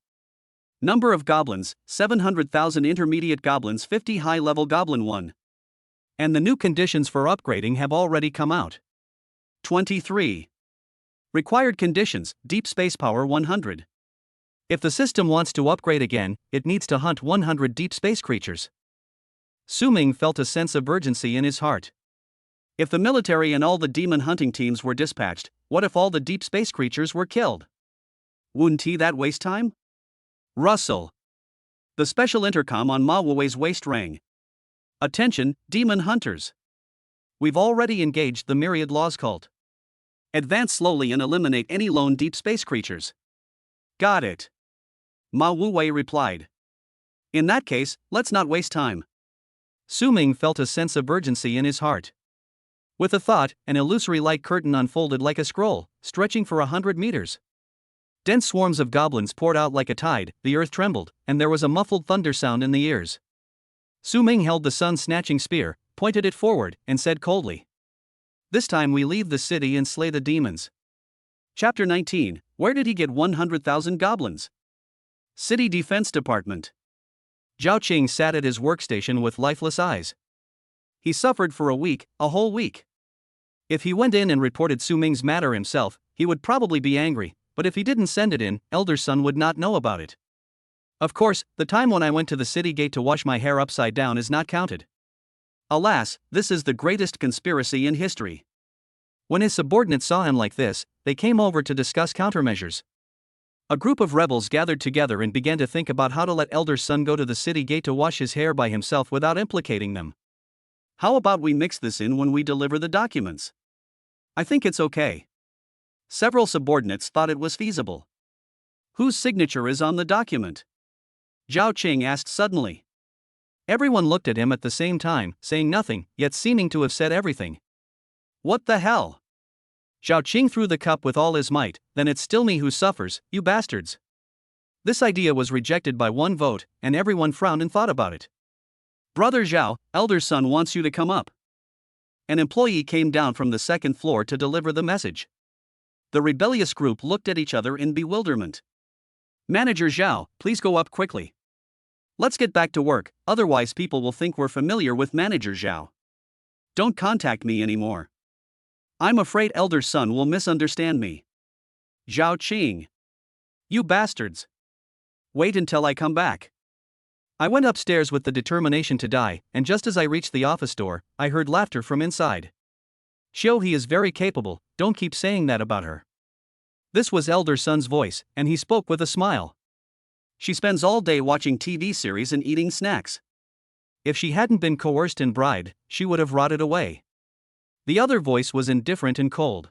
Number of goblins, 700,000 intermediate goblins, 50 high-level goblin 1. And the new conditions for upgrading have already come out. 23. Required conditions, deep space power 100. If the system wants to upgrade again, it needs to hunt 100 deep space creatures. Su Ming felt a sense of urgency in his heart. If the military and all the demon hunting teams were dispatched, what if all the deep space creatures were killed? Wouldn't that waste time? Russell. The special intercom on Ma Wuwei's waist rang. Attention, demon hunters. We've already engaged the Myriad Laws cult. Advance slowly and eliminate any lone deep space creatures. Got it. Ma Wuwei replied. In that case, let's not waste time. Su Ming felt a sense of urgency in his heart. With a thought, an illusory light curtain unfolded like a scroll, stretching for 100 meters. Dense swarms of goblins poured out like a tide, the earth trembled, and there was a muffled thunder sound in the ears. Su Ming held the sun-snatching spear, pointed it forward, and said coldly, "This time we leave the city and slay the demons." Chapter 19, Where did he get 100,000 goblins? City Defense Department. Zhao Qing sat at his workstation with lifeless eyes. He suffered for a whole week. If he went in and reported Su Ming's matter himself, he would probably be angry, but if he didn't send it in, Elder Sun would not know about it. Of course, the time when I went to the city gate to wash my hair upside down is not counted. Alas, this is the greatest conspiracy in history. When his subordinates saw him like this, they came over to discuss countermeasures. A group of rebels gathered together and began to think about how to let Elder Sun go to the city gate to wash his hair by himself without implicating them. How about we mix this in when we deliver the documents? I think it's okay. Several subordinates thought it was feasible. Whose signature is on the document? Zhao Qing asked suddenly. Everyone looked at him at the same time, saying nothing, yet seeming to have said everything. What the hell? Zhao Qing threw the cup with all his might. Then it's still me who suffers, you bastards. This idea was rejected by one vote, and everyone frowned and thought about it. Brother Zhao, Elder Sun wants you to come up. An employee came down from the second floor to deliver the message. The rebellious group looked at each other in bewilderment. Manager Zhao, please go up quickly. Let's get back to work, otherwise people will think we're familiar with Manager Zhao. Don't contact me anymore. I'm afraid Elder Sun will misunderstand me. Zhao Qing. You bastards. Wait until I come back. I went upstairs with the determination to die, and just as I reached the office door, I heard laughter from inside. Xiao He is very capable, don't keep saying that about her. This was Elder Sun's voice, and he spoke with a smile. She spends all day watching TV series and eating snacks. If she hadn't been coerced and bribed, she would have rotted away. The other voice was indifferent and cold.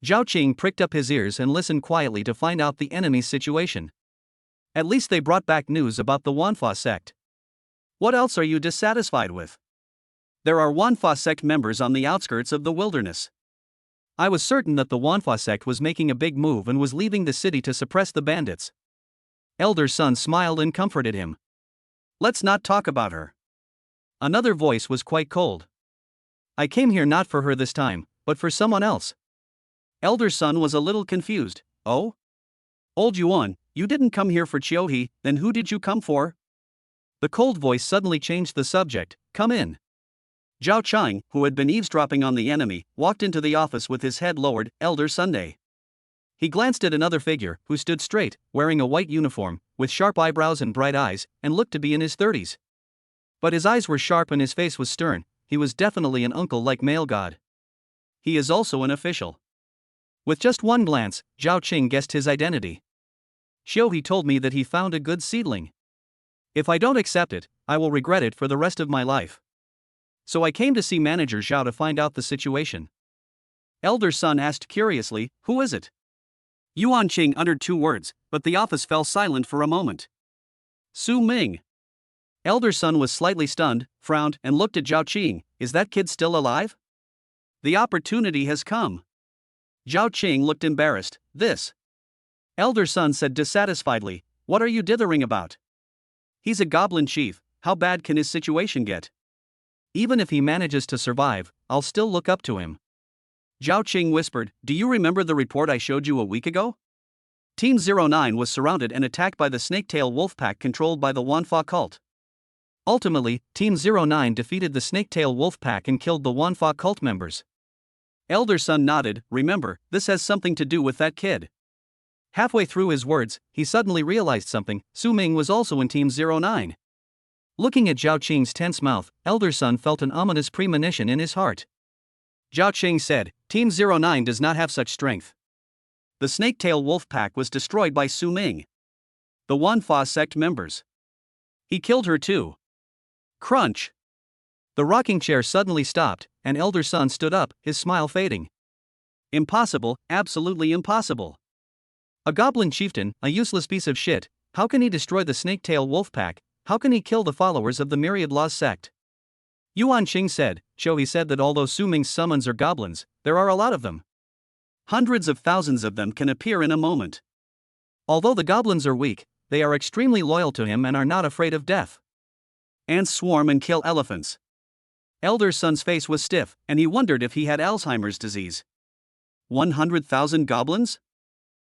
Zhao Qing pricked up his ears and listened quietly to find out the enemy's situation. At least they brought back news about the Wanfa sect. What else are you dissatisfied with? There are Wanfa sect members on the outskirts of the wilderness. I was certain that the Wanfa sect was making a big move and was leaving the city to suppress the bandits. Elder Sun smiled and comforted him. Let's not talk about her. Another voice was quite cold. I came here not for her this time, but for someone else. Elder Sun was a little confused. Oh? Old Yuan, you didn't come here for Xiao He, then who did you come for? The cold voice suddenly changed the subject. Come in. Zhao Qing, who had been eavesdropping on the enemy, walked into the office with his head lowered. Elder Sunday. He glanced at another figure, who stood straight, wearing a white uniform, with sharp eyebrows and bright eyes, and looked to be in his 30s. But his eyes were sharp and his face was stern. He was definitely an uncle-like male god. He is also an official. With just one glance, Zhao Qing guessed his identity. Xiao He told me that he found a good seedling. If I don't accept it, I will regret it for the rest of my life. So I came to see Manager Zhao to find out the situation. Elder Sun asked curiously, who is it? Yuan Qing uttered 2 words, but the office fell silent for a moment. Su Ming. Elder Sun was slightly stunned, frowned, and looked at Zhao Qing. Is that kid still alive? The opportunity has come. Zhao Qing looked embarrassed. This. Elder Sun said dissatisfiedly, what are you dithering about? He's a goblin chief, how bad can his situation get? Even if he manages to survive, I'll still look up to him. Zhao Qing whispered, do you remember the report I showed you a week ago? Team 09 was surrounded and attacked by the Snaketail Wolf Pack controlled by the Wanfa cult. Ultimately, Team 09 defeated the Snaketail Wolf Pack and killed the Wanfa cult members. Elder Sun nodded, remember, this has something to do with that kid. Halfway through his words, he suddenly realized something. Su Ming was also in Team 09. Looking at Zhao Qing's tense mouth, Elder Sun felt an ominous premonition in his heart. Zhao Qing said, Team 09 does not have such strength. The Snaketail Wolf Pack was destroyed by Su Ming. The Wanfa sect members. He killed her too. Crunch. The rocking chair suddenly stopped, and Elder Sun stood up, his smile fading. Impossible, absolutely impossible. A goblin chieftain, a useless piece of shit, how can he destroy the Snaketail Wolf Pack? how can he kill the followers of the Myriad Laws sect? Yuan Qing said, he said that although Su Ming's summons are goblins, there are a lot of them. Hundreds of thousands of them can appear in a moment. Although the goblins are weak, they are extremely loyal to him and are not afraid of death. Ants swarm and kill elephants. Elder Sun's face was stiff, and he wondered if he had Alzheimer's disease. 100,000 goblins?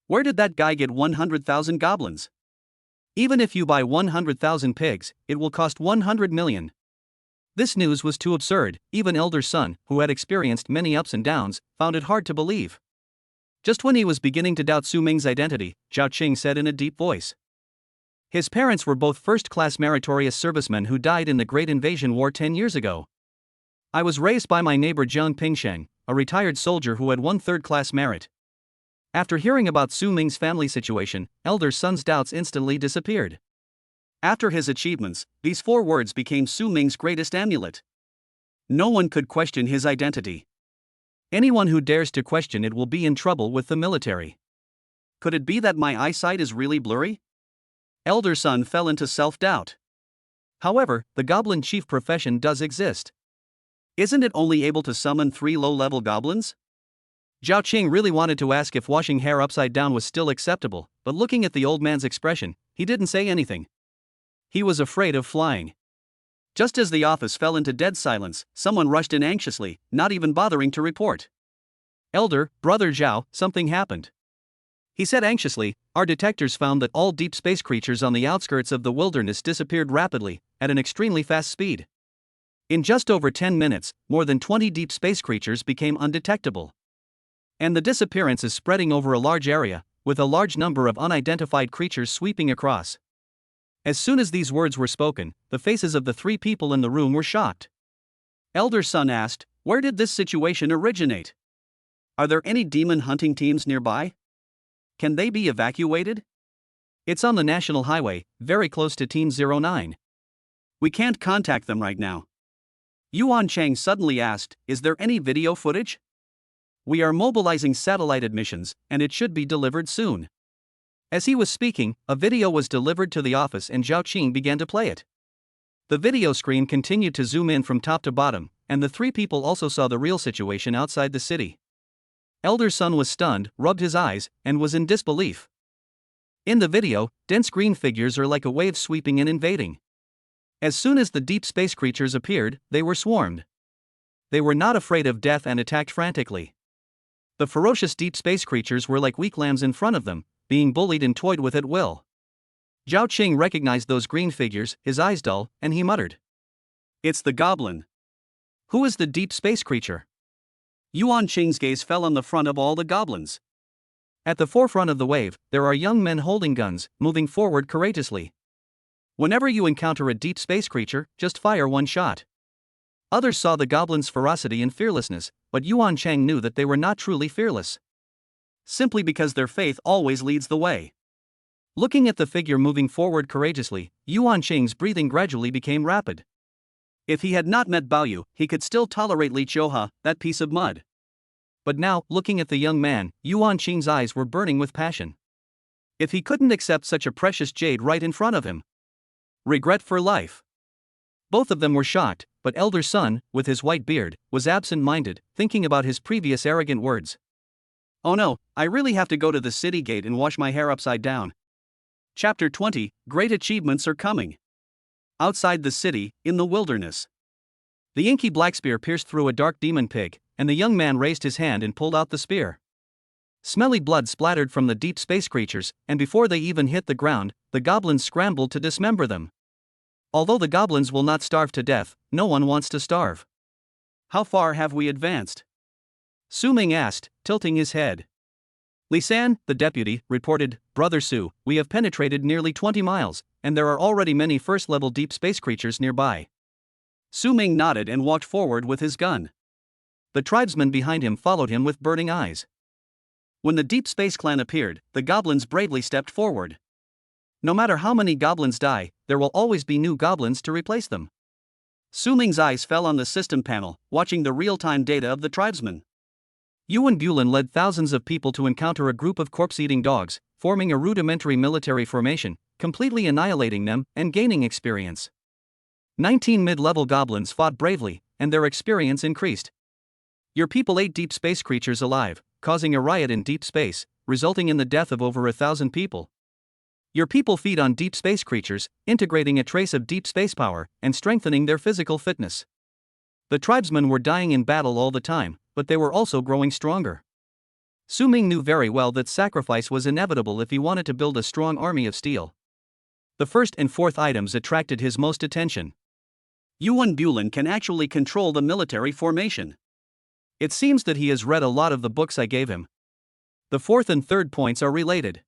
Where did that guy get 100,000 goblins? Even if you buy 100,000 pigs, it will cost 100 million. This news was too absurd. Even Elder Sun, who had experienced many ups and downs, found it hard to believe. Just when he was beginning to doubt Su Ming's identity, Zhao Qing said in a deep voice. His parents were both first-class meritorious servicemen who died in the Great Invasion War 10 years ago. I was raised by my neighbor Jiang Pingsheng, a retired soldier who had won third-class merit. After hearing about Su Ming's family situation, Elder Sun's doubts instantly disappeared. After his achievements, these 4 words became Su Ming's greatest amulet. No one could question his identity. Anyone who dares to question it will be in trouble with the military. Could it be that my eyesight is really blurry? Elder Sun fell into self-doubt. However, the goblin chief profession does exist. Isn't it only able to summon 3 low-level goblins? Zhao Qing really wanted to ask if washing hair upside down was still acceptable, but looking at the old man's expression, he didn't say anything. He was afraid of flying. Just as the office fell into dead silence, someone rushed in anxiously, not even bothering to report. Elder, Brother Zhao, something happened. He said anxiously, our detectors found that all deep space creatures on the outskirts of the wilderness disappeared rapidly, at an extremely fast speed. In just over 10 minutes, more than 20 deep space creatures became undetectable. And the disappearance is spreading over a large area, with a large number of unidentified creatures sweeping across. As soon as these words were spoken, the faces of the 3 people in the room were shocked. Elder Sun asked, where did this situation originate? Are there any demon hunting teams nearby? Can they be evacuated? It's on the National Highway, very close to Team 09. We can't contact them right now. Yuan Chang suddenly asked, is there any video footage? We are mobilizing satellite admissions, and it should be delivered soon. As he was speaking, a video was delivered to the office and Zhao Qing began to play it. The video screen continued to zoom in from top to bottom, and the 3 people also saw the real situation outside the city. Elder Sun was stunned, rubbed his eyes, and was in disbelief. In the video, dense green figures are like a wave sweeping and invading. As soon as the deep space creatures appeared, they were swarmed. They were not afraid of death and attacked frantically. The ferocious deep space creatures were like weak lambs in front of them, being bullied and toyed with at will. Zhao Qing recognized those green figures, his eyes dull, and he muttered. It's the goblin. Who is the deep space creature? Yuan Qing's gaze fell on the front of all the goblins. At the forefront of the wave, there are young men holding guns, moving forward courageously. Whenever you encounter a deep space creature, just fire 1 shot. Others saw the goblins' ferocity and fearlessness, but Yuan Chang knew that they were not truly fearless. Simply because their faith always leads the way. Looking at the figure moving forward courageously, Yuan Chang's breathing gradually became rapid. If he had not met Baoyu, he could still tolerate Li Chouha, that piece of mud. But now, looking at the young man, Yuan Chang's eyes were burning with passion. If he couldn't accept such a precious jade right in front of him. Regret for life. Both of them were shocked, but Elder Sun, with his white beard, was absent-minded, thinking about his previous arrogant words. Oh no, I really have to go to the city gate and wash my hair upside down. Chapter 20, Great Achievements Are Coming. Outside the city, in the wilderness. The inky black spear pierced through a dark demon pig, and the young man raised his hand and pulled out the spear. Smelly blood splattered from the deep space creatures, and before they even hit the ground, the goblins scrambled to dismember them. Although the goblins will not starve to death, no one wants to starve. How far have we advanced? Su Ming asked, tilting his head. Li San, the deputy, reported, Brother Su, we have penetrated nearly 20 miles, and there are already many first-level deep space creatures nearby. Su Ming nodded and walked forward with his gun. The tribesmen behind him followed him with burning eyes. When the Deep Space Clan appeared, the goblins bravely stepped forward. No matter how many goblins die, there will always be new goblins to replace them. Su Ming's eyes fell on the system panel, watching the real-time data of the tribesmen. Yuan Bulin led thousands of people to encounter a group of corpse-eating dogs, forming a rudimentary military formation, completely annihilating them and gaining experience. 19 mid-level goblins fought bravely, and their experience increased. Your people ate deep space creatures alive, causing a riot in deep space, resulting in the death of over 1,000 people. Your people feed on deep space creatures, integrating a trace of deep space power and strengthening their physical fitness. The tribesmen were dying in battle all the time, but they were also growing stronger. Su Ming knew very well that sacrifice was inevitable if he wanted to build a strong army of steel. The first and fourth items attracted his most attention. Yuan Bulin can actually control the military formation. It seems that he has read a lot of the books I gave him. The fourth and third points are related.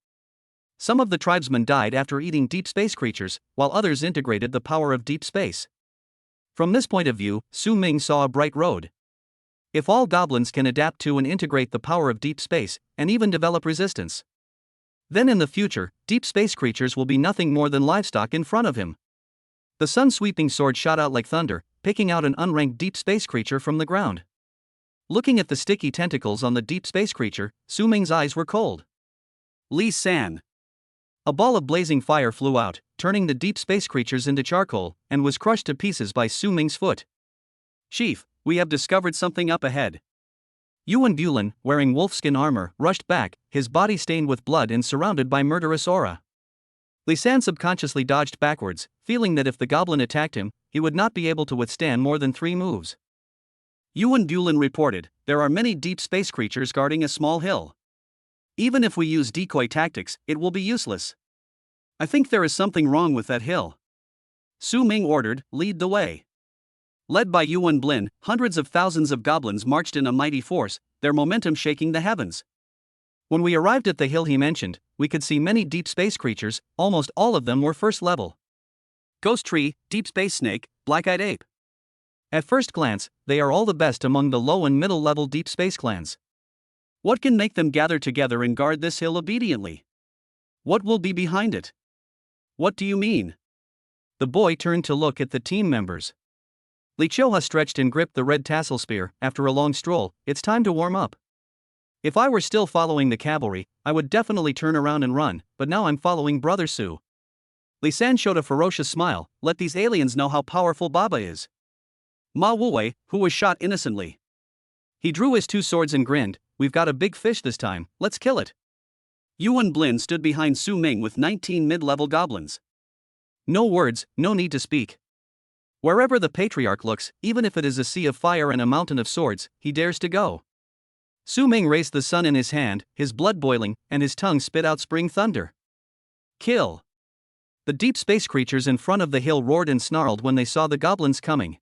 Some of the tribesmen died after eating deep space creatures, while others integrated the power of deep space. From this point of view, Su Ming saw a bright road. If all goblins can adapt to and integrate the power of deep space, and even develop resistance, then in the future, deep space creatures will be nothing more than livestock in front of him. The sun-sweeping sword shot out like thunder, picking out an unranked deep space creature from the ground. Looking at the sticky tentacles on the deep space creature, Su Ming's eyes were cold. Li San. A ball of blazing fire flew out, turning the deep space creatures into charcoal, and was crushed to pieces by Su Ming's foot. Chief, we have discovered something up ahead. Yuan Bulin, wearing wolfskin armor, rushed back, his body stained with blood and surrounded by murderous aura. Li San subconsciously dodged backwards, feeling that if the goblin attacked him, he would not be able to withstand more than 3 moves. Yuan Bulin reported, there are many deep space creatures guarding a small hill. Even if we use decoy tactics, it will be useless. I think there is something wrong with that hill. Su Ming ordered, lead the way. Led by Yuan Bulin, hundreds of thousands of goblins marched in a mighty force, their momentum shaking the heavens. When we arrived at the hill he mentioned, we could see many deep space creatures, almost all of them were first level. Ghost tree, deep space snake, black-eyed ape. At first glance, they are all the best among the low and middle level deep space clans. What can make them gather together and guard this hill obediently? What will be behind it? What do you mean? The boy turned to look at the team members. Li Chouha stretched and gripped the red tassel spear. After a long stroll, it's time to warm up. If I were still following the cavalry, I would definitely turn around and run, but now I'm following Brother Su. Li San showed a ferocious smile, let these aliens know how powerful Baba is. Ma Wuwei, who was shot innocently. He drew his 2 swords and grinned, we've got a big fish this time, let's kill it. Yuan Bulin stood behind Su Ming with 19 mid-level goblins. No words, no need to speak. Wherever the patriarch looks, even if it is a sea of fire and a mountain of swords, he dares to go. Su Ming raised the sun in his hand, his blood boiling, and his tongue spit out spring thunder. Kill. The deep space creatures in front of the hill roared and snarled when they saw the goblins coming.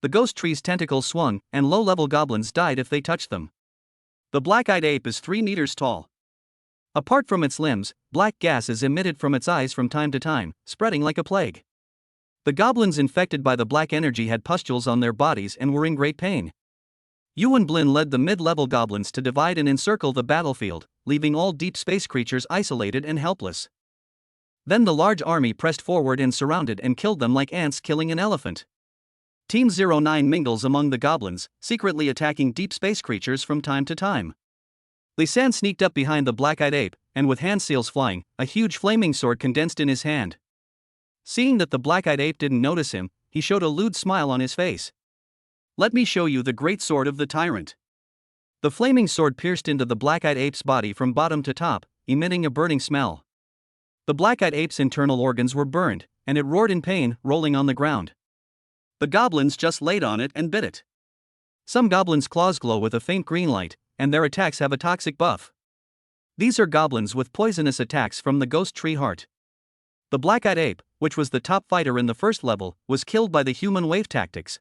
The ghost tree's tentacles swung, and low-level goblins died if they touched them. The black-eyed ape is 3 meters tall. Apart from its limbs, black gas is emitted from its eyes from time to time, spreading like a plague. The goblins infected by the black energy had pustules on their bodies and were in great pain. Yuan Bulin led the mid-level goblins to divide and encircle the battlefield, leaving all deep space creatures isolated and helpless. Then the large army pressed forward and surrounded and killed them like ants killing an elephant. Team 09 mingles among the goblins, secretly attacking deep space creatures from time to time. Li San sneaked up behind the black-eyed ape, and with hand seals flying, a huge flaming sword condensed in his hand. Seeing that the black-eyed ape didn't notice him, he showed a lewd smile on his face. Let me show you the great sword of the tyrant. The flaming sword pierced into the black-eyed ape's body from bottom to top, emitting a burning smell. The black-eyed ape's internal organs were burned, and it roared in pain, rolling on the ground. The goblins just laid on it and bit it. Some goblins' claws glow with a faint green light, and their attacks have a toxic buff. These are goblins with poisonous attacks from the ghost tree heart. The black-eyed ape, which was the top fighter in the first level, was killed by the human wave tactics.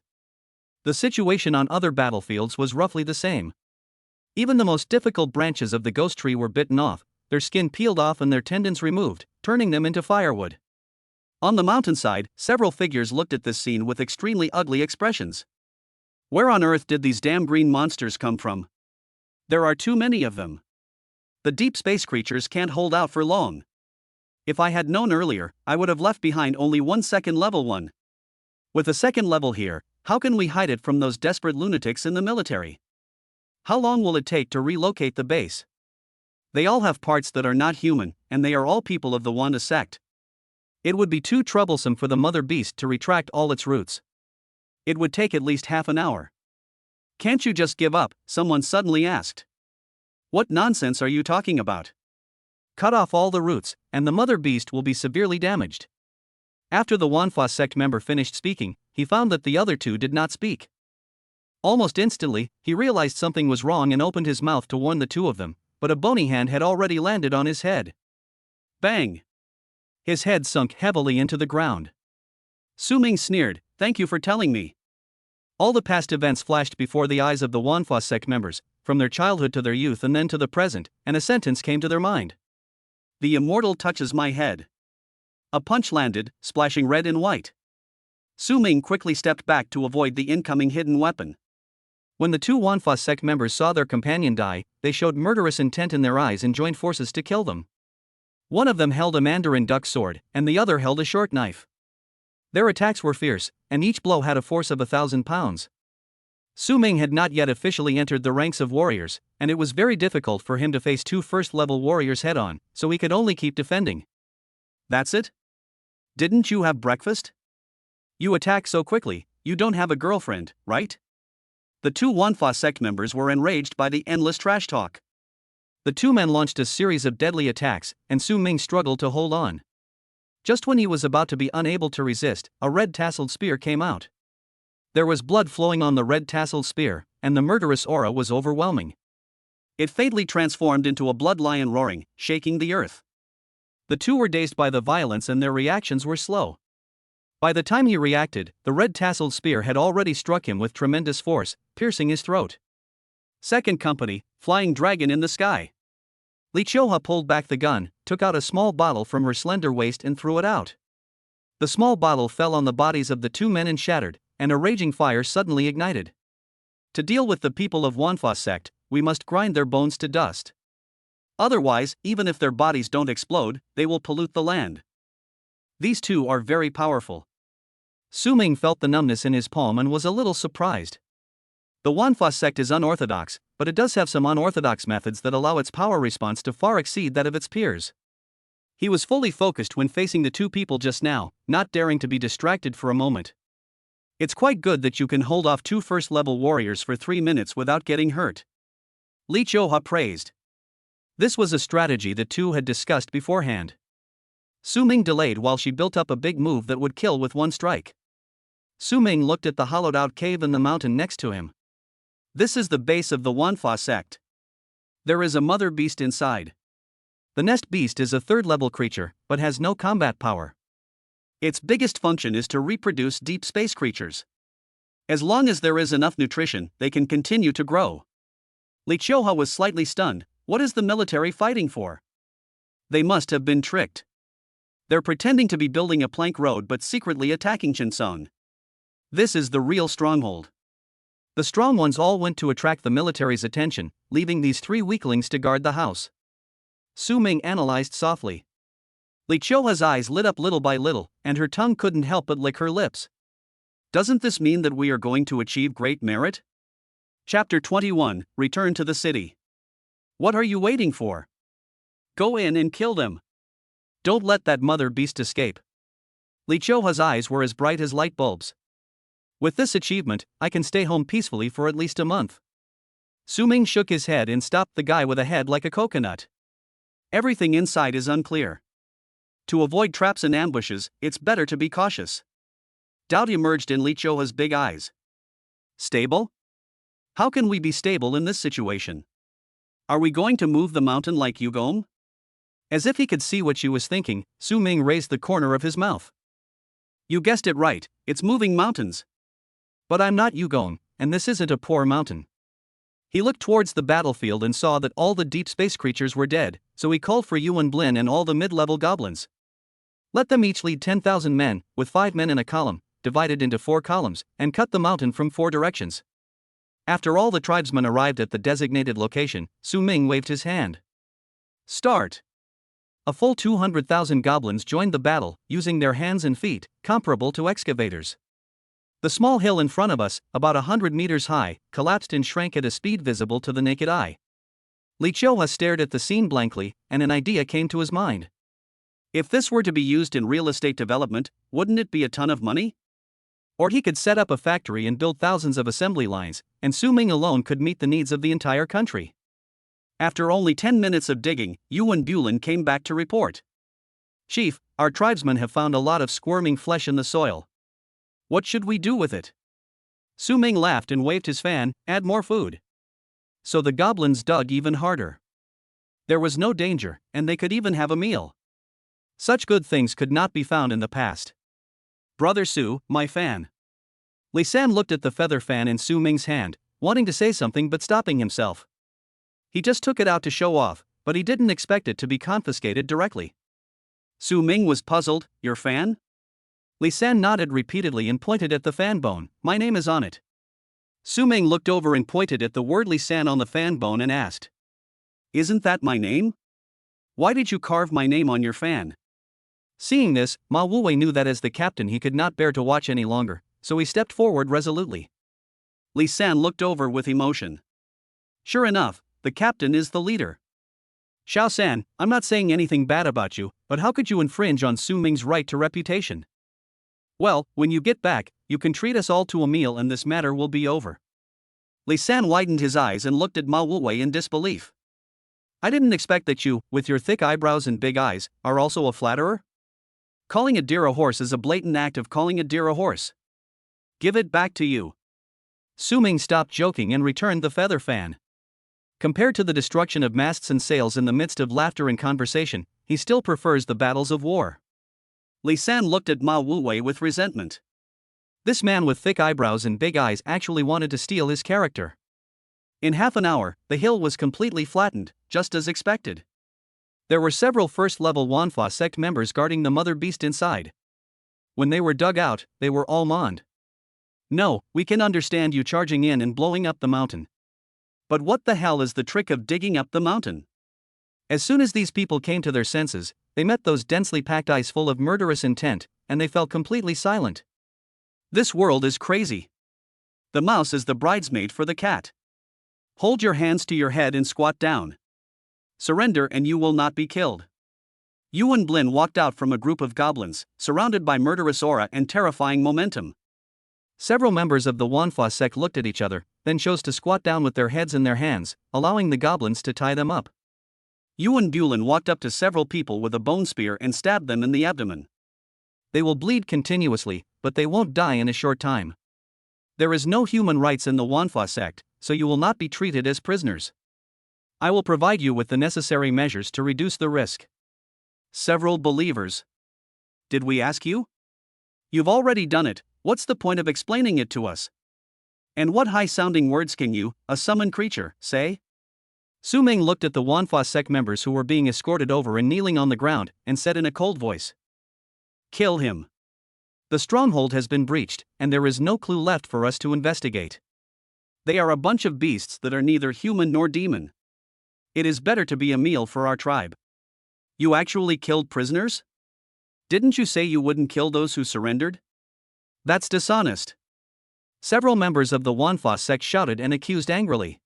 The situation on other battlefields was roughly the same. Even the most difficult branches of the ghost tree were bitten off, their skin peeled off and their tendons removed, turning them into firewood. On the mountainside, several figures looked at this scene with extremely ugly expressions. Where on earth did these damn green monsters come from? There are too many of them. The deep space creatures can't hold out for long. If I had known earlier, I would have left behind only 1 second level one. With a second level here, how can we hide it from those desperate lunatics in the military? How long will it take to relocate the base? They all have parts that are not human, and they are all people of the Wanda sect. It would be too troublesome for the mother beast to retract all its roots. It would take at least half an hour. Can't you just give up? Someone suddenly asked. What nonsense are you talking about? Cut off all the roots, and the mother beast will be severely damaged. After the Wanfa sect member finished speaking, he found that the other two did not speak. Almost instantly, he realized something was wrong and opened his mouth to warn the two of them, but a bony hand had already landed on his head. Bang! His head sunk heavily into the ground. Su Ming sneered, "Thank you for telling me." All the past events flashed before the eyes of the Wanfa sect members, from their childhood to their youth and then to the present, and a sentence came to their mind. The immortal touches my head. A punch landed, splashing red and white. Su Ming quickly stepped back to avoid the incoming hidden weapon. When the two Wanfa sect members saw their companion die, they showed murderous intent in their eyes and joined forces to kill them. One of them held a mandarin duck sword, and the other held a short knife. Their attacks were fierce, and each blow had a force of 1,000 pounds. Su Ming had not yet officially entered the ranks of warriors, and it was very difficult for him to face two first-level warriors head-on, so he could only keep defending. That's it? Didn't you have breakfast? You attack so quickly, you don't have a girlfriend, right? The two Wanfa sect members were enraged by the endless trash talk. The two men launched a series of deadly attacks, and Su Ming struggled to hold on. Just when he was about to be unable to resist, a red-tasseled spear came out. There was blood flowing on the red-tasseled spear, and the murderous aura was overwhelming. It fatally transformed into a blood lion roaring, shaking the earth. The two were dazed by the violence and their reactions were slow. By the time he reacted, the red-tasseled spear had already struck him with tremendous force, piercing his throat. Second company, flying dragon in the sky. Li Chioha pulled back the gun, took out a small bottle from her slender waist and threw it out. The small bottle fell on the bodies of the two men and shattered, and a raging fire suddenly ignited. To deal with the people of Wanfa sect, we must grind their bones to dust. Otherwise, even if their bodies don't explode, they will pollute the land. These two are very powerful. Su Ming felt the numbness in his palm and was a little surprised. The Wanfa sect is unorthodox, but it does have some unorthodox methods that allow its power response to far exceed that of its peers. He was fully focused when facing the two people just now, not daring to be distracted for a moment. It's quite good that you can hold off two first-level warriors for 3 minutes without getting hurt. Li Chioha praised. This was a strategy the two had discussed beforehand. Su Ming delayed while she built up a big move that would kill with one strike. Su Ming looked at the hollowed-out cave in the mountain next to him. This is the base of the Wanfa sect. There is a mother beast inside. The nest beast is a third-level creature, but has no combat power. Its biggest function is to reproduce deep space creatures. As long as there is enough nutrition, they can continue to grow. Li Chioha was slightly stunned. What is the military fighting for? They must have been tricked. They're pretending to be building a plank road but secretly attacking Chinsong. This is the real stronghold. The strong ones all went to attract the military's attention, leaving these 3 weaklings to guard the house. Su Ming analyzed softly. Li Chioha's eyes lit up little by little, and her tongue couldn't help but lick her lips. Doesn't this mean that we are going to achieve great merit? Chapter 21, Return to the City. What are you waiting for? Go in and kill them. Don't let that mother beast escape. Li Chioha's eyes were as bright as light bulbs. With this achievement, I can stay home peacefully for at least a month. Su Ming shook his head and stopped the guy with a head like a coconut. Everything inside is unclear. To avoid traps and ambushes, it's better to be cautious. Doubt emerged in Li Chioha's big eyes. Stable? How can we be stable in this situation? Are we going to move the mountain like Yugong? As if he could see what she was thinking, Su Ming raised the corner of his mouth. You guessed it right, it's moving mountains. But I'm not Yugong, and this isn't a poor mountain. He looked towards the battlefield and saw that all the deep space creatures were dead, so he called for Yuan Blin and all the mid-level goblins. Let them each lead 10,000 men, with 5 men in a column, divided into 4 columns, and cut the mountain from 4 directions. After all the tribesmen arrived at the designated location, Su Ming waved his hand. Start! A full 200,000 goblins joined the battle, using their hands and feet, comparable to excavators. The small hill in front of us, about 100 meters high, collapsed and shrank at a speed visible to the naked eye. Li Chioha stared at the scene blankly, and an idea came to his mind. If this were to be used in real estate development, wouldn't it be a ton of money? Or he could set up a factory and build thousands of assembly lines, and Su Ming alone could meet the needs of the entire country. After only 10 minutes of digging, Yuan Bulin came back to report. Chief, our tribesmen have found a lot of squirming flesh in the soil. What should we do with it? Su Ming laughed and waved his fan. Add more food. So the goblins dug even harder. There was no danger, and they could even have a meal. Such good things could not be found in the past. Brother Su, my fan. Li San looked at the feather fan in Su Ming's hand, wanting to say something but stopping himself. He just took it out to show off, but he didn't expect it to be confiscated directly. Su Ming was puzzled. Your fan? Li San nodded repeatedly and pointed at the fan bone. My name is on it. Su Ming looked over and pointed at the word Li San on the fan bone and asked. Isn't that my name? Why did you carve my name on your fan? Seeing this, Ma Wuwei knew that as the captain he could not bear to watch any longer, so he stepped forward resolutely. Li San looked over with emotion. Sure enough, the captain is the leader. Xiao San, I'm not saying anything bad about you, but how could you infringe on Su Ming's right to reputation? Well, when you get back, you can treat us all to a meal and this matter will be over. Li San widened his eyes and looked at Ma Wuwei in disbelief. I didn't expect that you, with your thick eyebrows and big eyes, are also a flatterer? Calling a deer a horse is a blatant act of calling a deer a horse. Give it back to you. Su Ming stopped joking and returned the feather fan. Compared to the destruction of masts and sails in the midst of laughter and conversation, he still prefers the battles of war. Li San looked at Ma Wuwei with resentment. This man with thick eyebrows and big eyes actually wanted to steal his character. In half an hour, the hill was completely flattened, just as expected. There were several first-level Wanfa sect members guarding the mother beast inside. When they were dug out, they were all monned. No, we can understand you charging in and blowing up the mountain. But what the hell is the trick of digging up the mountain? As soon as these people came to their senses, they met those densely packed eyes full of murderous intent, and they fell completely silent. This world is crazy. The mouse is the bridesmaid for the cat. Hold your hands to your head and squat down. Surrender and you will not be killed. Yuan Blin walked out from a group of goblins, surrounded by murderous aura and terrifying momentum. Several members of the Wanfa sect looked at each other, then chose to squat down with their heads in their hands, allowing the goblins to tie them up. Yuan Bulin walked up to several people with a bone spear and stabbed them in the abdomen. They will bleed continuously, but they won't die in a short time. There is no human rights in the Wanfa sect, so you will not be treated as prisoners. I will provide you with the necessary measures to reduce the risk. Several believers. Did we ask you? You've already done it, what's the point of explaining it to us? And what high-sounding words can you, a summoned creature, say? Su Ming looked at the Wanfa sect members who were being escorted over and kneeling on the ground, and said in a cold voice. Kill him. The stronghold has been breached, and there is no clue left for us to investigate. They are a bunch of beasts that are neither human nor demon. It is better to be a meal for our tribe. You actually killed prisoners? Didn't you say you wouldn't kill those who surrendered? That's dishonest. Several members of the Wanfa sect shouted and accused angrily.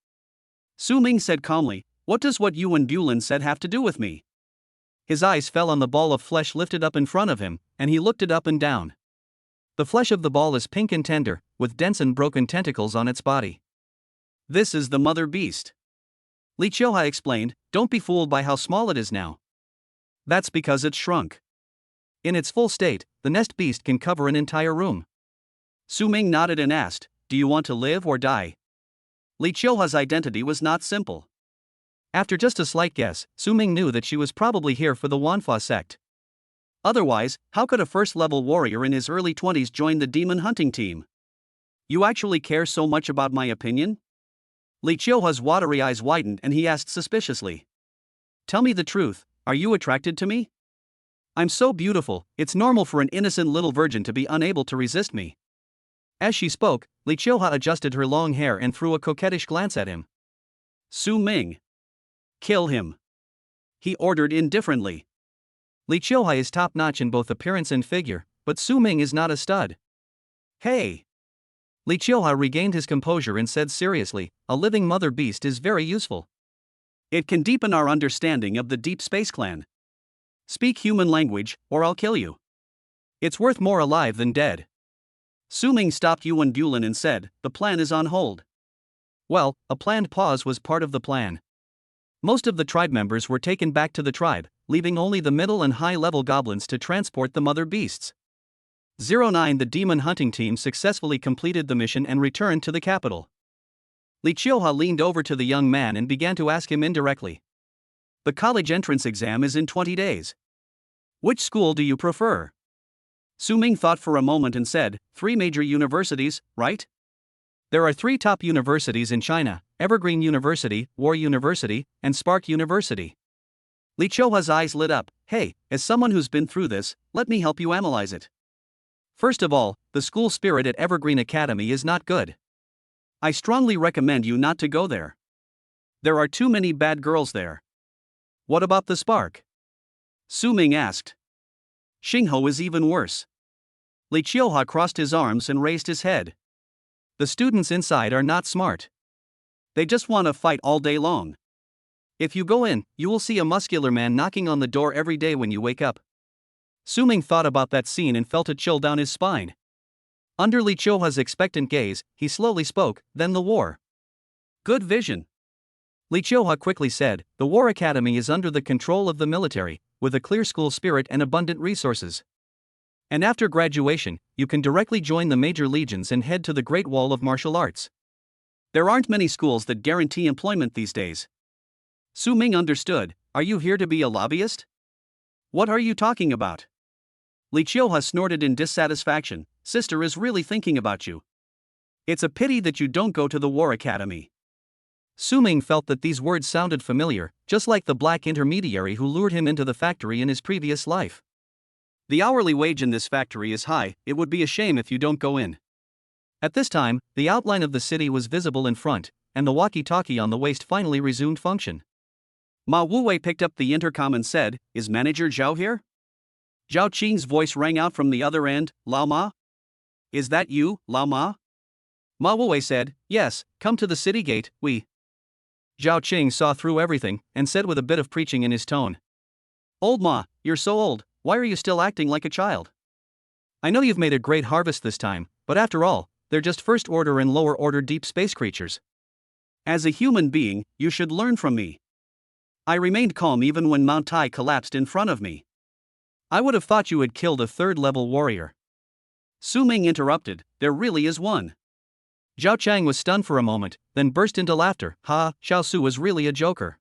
Su Ming said calmly, what does what Yuan Bulin said have to do with me? His eyes fell on the ball of flesh lifted up in front of him, and he looked it up and down. The flesh of the ball is pink and tender, with dense and broken tentacles on its body. This is the mother beast. Li Qiuhai explained, don't be fooled by how small it is now. That's because it's shrunk. In its full state, the nest beast can cover an entire room. Su Ming nodded and asked, do you want to live or die? Li Qiuhai's identity was not simple. After just a slight guess, Su Ming knew that she was probably here for the Wanfa sect. Otherwise, how could a first-level warrior in his early 20s join the demon hunting team? You actually care so much about my opinion? Li Qiuhai's watery eyes widened and he asked suspiciously. Tell me the truth, are you attracted to me? I'm so beautiful, it's normal for an innocent little virgin to be unable to resist me. As she spoke, Li Qiuhai adjusted her long hair and threw a coquettish glance at him. Su Ming. Kill him. He ordered indifferently. Li Qiuhai is top-notch in both appearance and figure, but Su Ming is not a stud. Hey! Li Qiuhai regained his composure and said seriously, a living mother beast is very useful. It can deepen our understanding of the Deep Space Clan. Speak human language, or I'll kill you. It's worth more alive than dead. Su Ming stopped Yuan Bulin and said, the plan is on hold. Well, a planned pause was part of the plan. Most of the tribe members were taken back to the tribe, leaving only the middle and high-level goblins to transport the mother beasts. 09 The demon hunting team successfully completed the mission and returned to the capital. Li Qiuhua leaned over to the young man and began to ask him indirectly. The college entrance exam is in 20 days. Which school do you prefer? Su Ming thought for a moment and said, 3 major universities, right? There are 3 top universities in China, Evergreen University, War University, and Spark University. Li Qiuhua's eyes lit up. Hey, as someone who's been through this, let me help you analyze it. First of all, the school spirit at Evergreen Academy is not good. I strongly recommend you not to go there. There are too many bad girls there. What about the Spark? Su Ming asked. Xingho is even worse. Li Qiuhua crossed his arms and raised his head. The students inside are not smart. They just want to fight all day long. If you go in, you will see a muscular man knocking on the door every day when you wake up. Su Ming thought about that scene and felt a chill down his spine. Under Li Qiuhua's expectant gaze, he slowly spoke, then the war. Good vision. Li Qiuhua quickly said, the War Academy is under the control of the military, with a clear school spirit and abundant resources. And after graduation, you can directly join the major legions and head to the Great Wall of Martial Arts. There aren't many schools that guarantee employment these days. Su Ming understood. Are you here to be a lobbyist? What are you talking about? Li Qiuhua snorted in dissatisfaction. Sister is really thinking about you. It's a pity that you don't go to the War Academy. Su Ming felt that these words sounded familiar, just like the black intermediary who lured him into the factory in his previous life. The hourly wage in this factory is high, it would be a shame if you don't go in. At this time, the outline of the city was visible in front, and the walkie-talkie on the waist finally resumed function. Ma Wuwei picked up the intercom and said, is Manager Zhao here? Zhao Qing's voice rang out from the other end, Lao Ma? Is that you, Lao Ma? Ma Wuwei said, yes, come to the city gate, we. Zhao Qing saw through everything, and said with a bit of preaching in his tone. Old Ma, you're so old, why are you still acting like a child? I know you've made a great harvest this time, but after all, they're just first-order and lower-order deep space creatures. As a human being, you should learn from me. I remained calm even when Mount Tai collapsed in front of me. I would have thought you had killed a 3rd-level warrior. Su Ming interrupted, there really is one. Zhao Chang was stunned for a moment, then burst into laughter. Ha, Xiao Su was really a joker.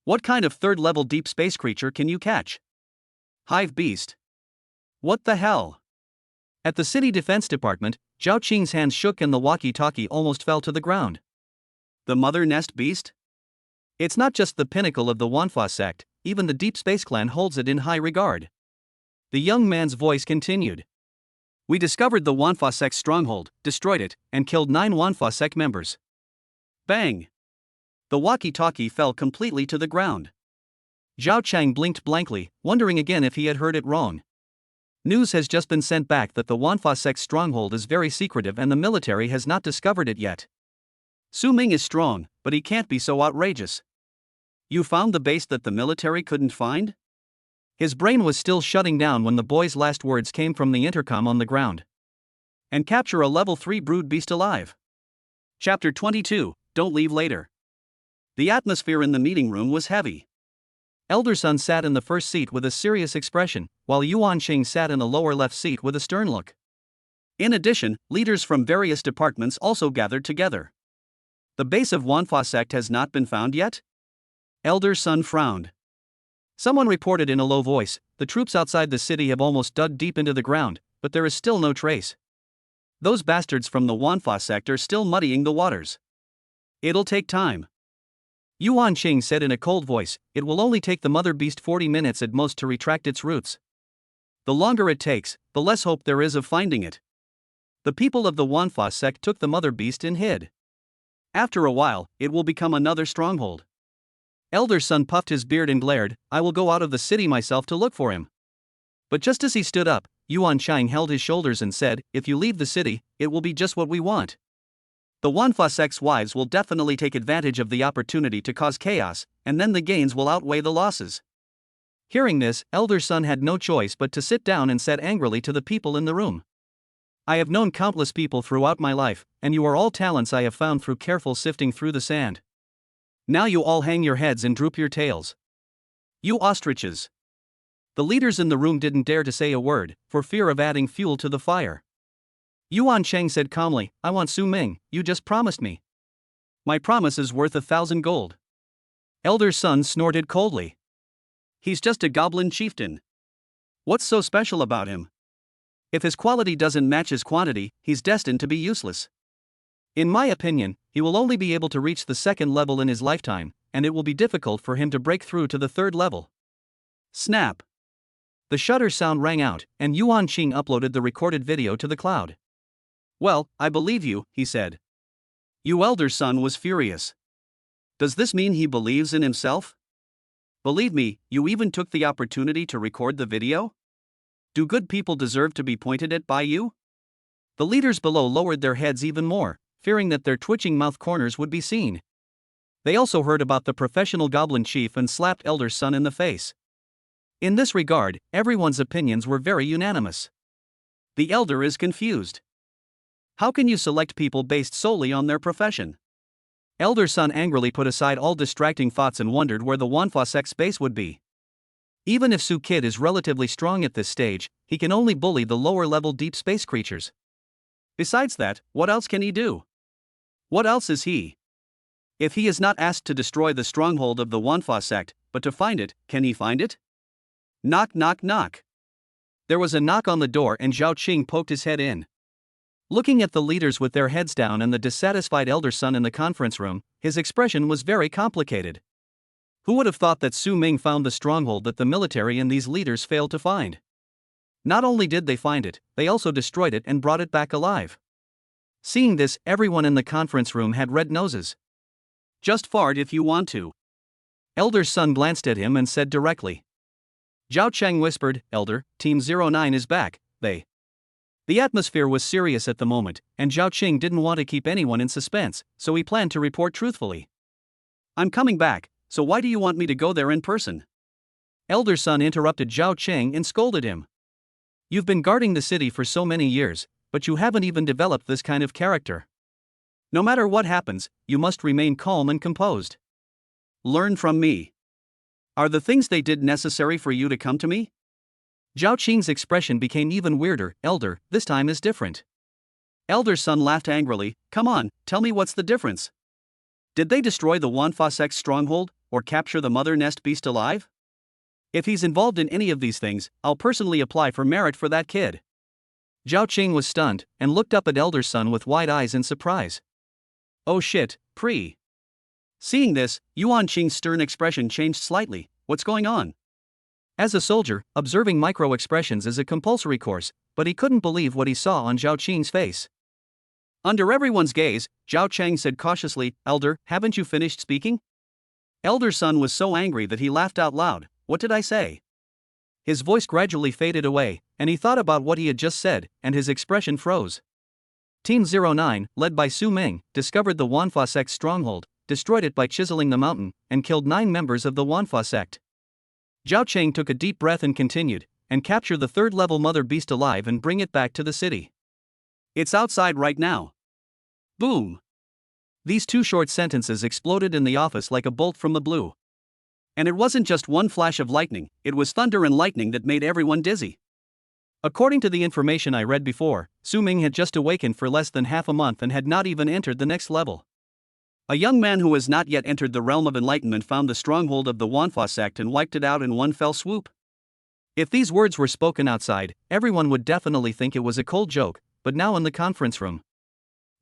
What kind of 3rd-level deep space creature can you catch? Hive beast. What the hell? At the city defense department, Zhao Qing's hands shook and the walkie-talkie almost fell to the ground. The mother nest beast? It's not just the pinnacle of the Wanfa sect, even the Deep Space Clan holds it in high regard. The young man's voice continued. We discovered the Wanfa sect's stronghold, destroyed it, and killed 9 Wanfa sect members. Bang! The walkie-talkie fell completely to the ground. Zhao Chang blinked blankly, wondering again if he had heard it wrong. News has just been sent back that the Wanfa sect's stronghold is very secretive and the military has not discovered it yet. Su Ming is strong, but he can't be so outrageous. You found the base that the military couldn't find? His brain was still shutting down when the boy's last words came from the intercom on the ground. And capture a level 3 brood beast alive. Chapter 22, Don't Leave Later. The atmosphere in the meeting room was heavy. Elder Sun sat in the first seat with a serious expression, while Yuan Xing sat in the lower left seat with a stern look. In addition, leaders from various departments also gathered together. The base of Wanfa sect has not been found yet? Elder Sun frowned. Someone reported in a low voice, the troops outside the city have almost dug deep into the ground, but there is still no trace. Those bastards from the Wanfa sect are still muddying the waters. It'll take time. Yuan Xing said in a cold voice, it will only take the mother beast 40 minutes at most to retract its roots. The longer it takes, the less hope there is of finding it. The people of the Wanfa sect took the mother beast and hid. After a while, it will become another stronghold. Elder Sun puffed his beard and glared, I will go out of the city myself to look for him. But just as he stood up, Yuan Xing held his shoulders and said, if you leave the city, it will be just what we want. The Wanfa sect's wives will definitely take advantage of the opportunity to cause chaos, and then the gains will outweigh the losses. Hearing this, elder son had no choice but to sit down and said angrily to the people in the room. I have known countless people throughout my life, and you are all talents I have found through careful sifting through the sand. Now you all hang your heads and droop your tails. You ostriches. The leaders in the room didn't dare to say a word, for fear of adding fuel to the fire. Yuan Cheng said calmly, I want Su Ming, you just promised me. My promise is worth 1,000 gold. Elder son snorted coldly. He's just a goblin chieftain. What's so special about him? If his quality doesn't match his quantity, he's destined to be useless. In my opinion, he will only be able to reach the 2nd level in his lifetime, and it will be difficult for him to break through to the 3rd level. Snap. The shutter sound rang out, and Yuan Qing uploaded the recorded video to the cloud. Well, I believe you, he said. You elder son was furious. Does this mean he believes in himself? Believe me, you even took the opportunity to record the video? Do good people deserve to be pointed at by you? The leaders below lowered their heads even more, fearing that their twitching mouth corners would be seen. They also heard about the professional goblin chief and slapped elder son in the face. In this regard, everyone's opinions were very unanimous. The elder is confused. How can you select people based solely on their profession? Elder son angrily put aside all distracting thoughts and wondered where the Wanfa-sect's base would be. Even if Su Kid is relatively strong at this stage, he can only bully the lower-level deep space creatures. Besides that, what else can he do? What else is he? If he is not asked to destroy the stronghold of the Wanfa sect, but to find it, can he find it? Knock knock knock. There was a knock on the door and Zhao Qing poked his head in. Looking at the leaders with their heads down and the dissatisfied elder son in the conference room, his expression was very complicated. Who would have thought that Su Ming found the stronghold that the military and these leaders failed to find? Not only did they find it, they also destroyed it and brought it back alive. Seeing this, everyone in the conference room had red noses. Just fart if you want to. Elder son glanced at him and said directly. Zhao Cheng whispered, Elder, Team 09 is back, they. The atmosphere was serious at the moment, and Zhao Qing didn't want to keep anyone in suspense, so he planned to report truthfully. I'm coming back, so why do you want me to go there in person? Elder son interrupted Zhao Qing and scolded him. You've been guarding the city for so many years, but you haven't even developed this kind of character. No matter what happens, you must remain calm and composed. Learn from me. Are the things they did necessary for you to come to me? Zhao Qing's expression became even weirder. Elder, this time is different. Elder son laughed angrily. Come on, tell me what's the difference. Did they destroy the Wanfa-sect's stronghold, or capture the mother nest beast alive? If he's involved in any of these things, I'll personally apply for merit for that kid. Zhao Qing was stunned, and looked up at elder son with wide eyes in surprise. Oh shit, Pre. Seeing this, Yuan Qing's stern expression changed slightly. What's going on? As a soldier, observing micro-expressions is a compulsory course, but he couldn't believe what he saw on Zhao Qing's face. Under everyone's gaze, Zhao Cheng said cautiously, Elder, haven't you finished speaking? Elder son was so angry that he laughed out loud. What did I say? His voice gradually faded away, and he thought about what he had just said, and his expression froze. Team 09, led by Su Ming, discovered the Wanfa sect's stronghold, destroyed it by chiseling the mountain, and killed 9 members of the Wanfa sect. Zhao Cheng took a deep breath and continued, and capture the 3rd-level mother beast alive and bring it back to the city. It's outside right now. Boom. These 2 short sentences exploded in the office like a bolt from the blue. And it wasn't just one flash of lightning, it was thunder and lightning that made everyone dizzy. According to the information I read before, Su Ming had just awakened for less than half a month and had not even entered the next level. A young man who has not yet entered the realm of enlightenment found the stronghold of the Wanfa sect and wiped it out in one fell swoop. If these words were spoken outside, everyone would definitely think it was a cold joke, but now in the conference room.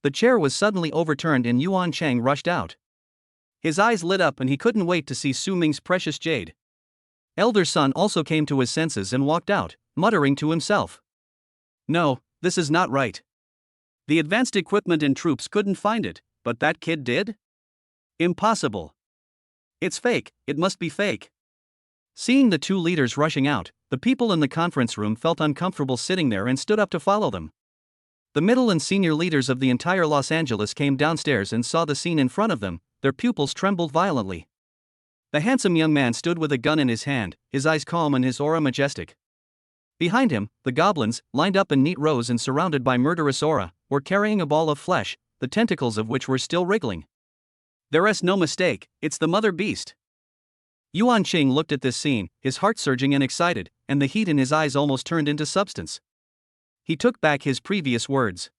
The chair was suddenly overturned and Yuan Cheng rushed out. His eyes lit up and he couldn't wait to see Su Ming's precious jade. Elder son also came to his senses and walked out, muttering to himself. No, this is not right. The advanced equipment and troops couldn't find it, but that kid did? Impossible. It's fake, it must be fake. Seeing the 2 leaders rushing out, the people in the conference room felt uncomfortable sitting there and stood up to follow them. The middle and senior leaders of the entire Los Angeles came downstairs and saw the scene in front of them, their pupils trembled violently. The handsome young man stood with a gun in his hand, his eyes calm and his aura majestic. Behind him, the goblins, lined up in neat rows and surrounded by murderous aura, were carrying a ball of flesh, the tentacles of which were still wriggling. There's no mistake, it's the mother beast. Yuan Qing looked at this scene, his heart surging and excited, and the heat in his eyes almost turned into substance. He took back his previous words.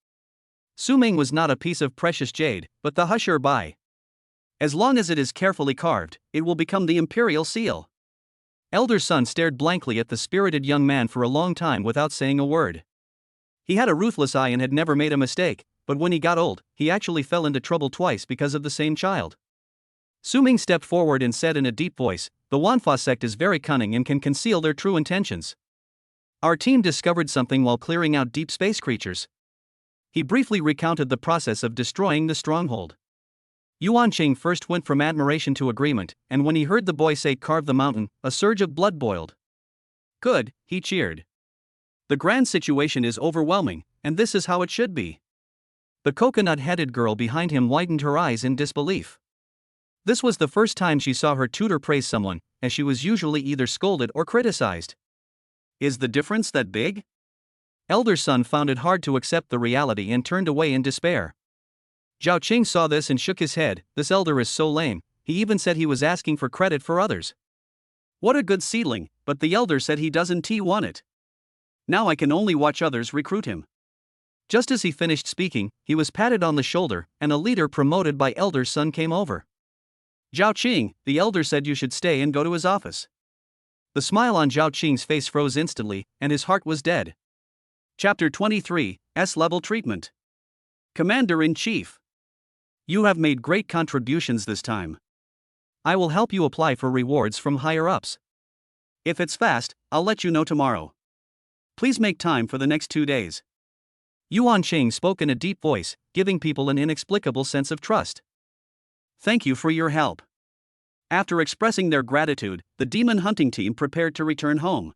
Su Ming was not a piece of precious jade, but the husher bai. As long as it is carefully carved, it will become the imperial seal. Elder Sun stared blankly at the spirited young man for a long time without saying a word. He had a ruthless eye and had never made a mistake, but when he got old, he actually fell into trouble twice because of the same child. Su Ming stepped forward and said in a deep voice, "The Wanfa sect is very cunning and can conceal their true intentions. Our team discovered something while clearing out deep space creatures." He briefly recounted the process of destroying the stronghold. Yuan Qing first went from admiration to agreement, and when he heard the boy say "carve the mountain," a surge of blood boiled. "Good," he cheered. "The grand situation is overwhelming, and this is how it should be." The coconut-headed girl behind him widened her eyes in disbelief. This was the first time she saw her tutor praise someone, as she was usually either scolded or criticized. Is the difference that big? Elder Sun found it hard to accept the reality and turned away in despair. Zhao Qing saw this and shook his head. "This elder is so lame, he even said he was asking for credit for others. What a good seedling, but the elder said he doesn't want it. Now I can only watch others recruit him." Just as he finished speaking, he was patted on the shoulder, and a leader promoted by Elder Sun came over. "Zhao Qing, the elder said you should stay and go to his office." The smile on Zhao Qing's face froze instantly, and his heart was dead. Chapter 23, S-Level Treatment. Commander-in-Chief. You have made great contributions this time. I will help you apply for rewards from higher-ups. If it's fast, I'll let you know tomorrow. Please make time for the next 2 days. Yuan Qing spoke in a deep voice, giving people an inexplicable sense of trust. Thank you for your help. After expressing their gratitude, the demon hunting team prepared to return home.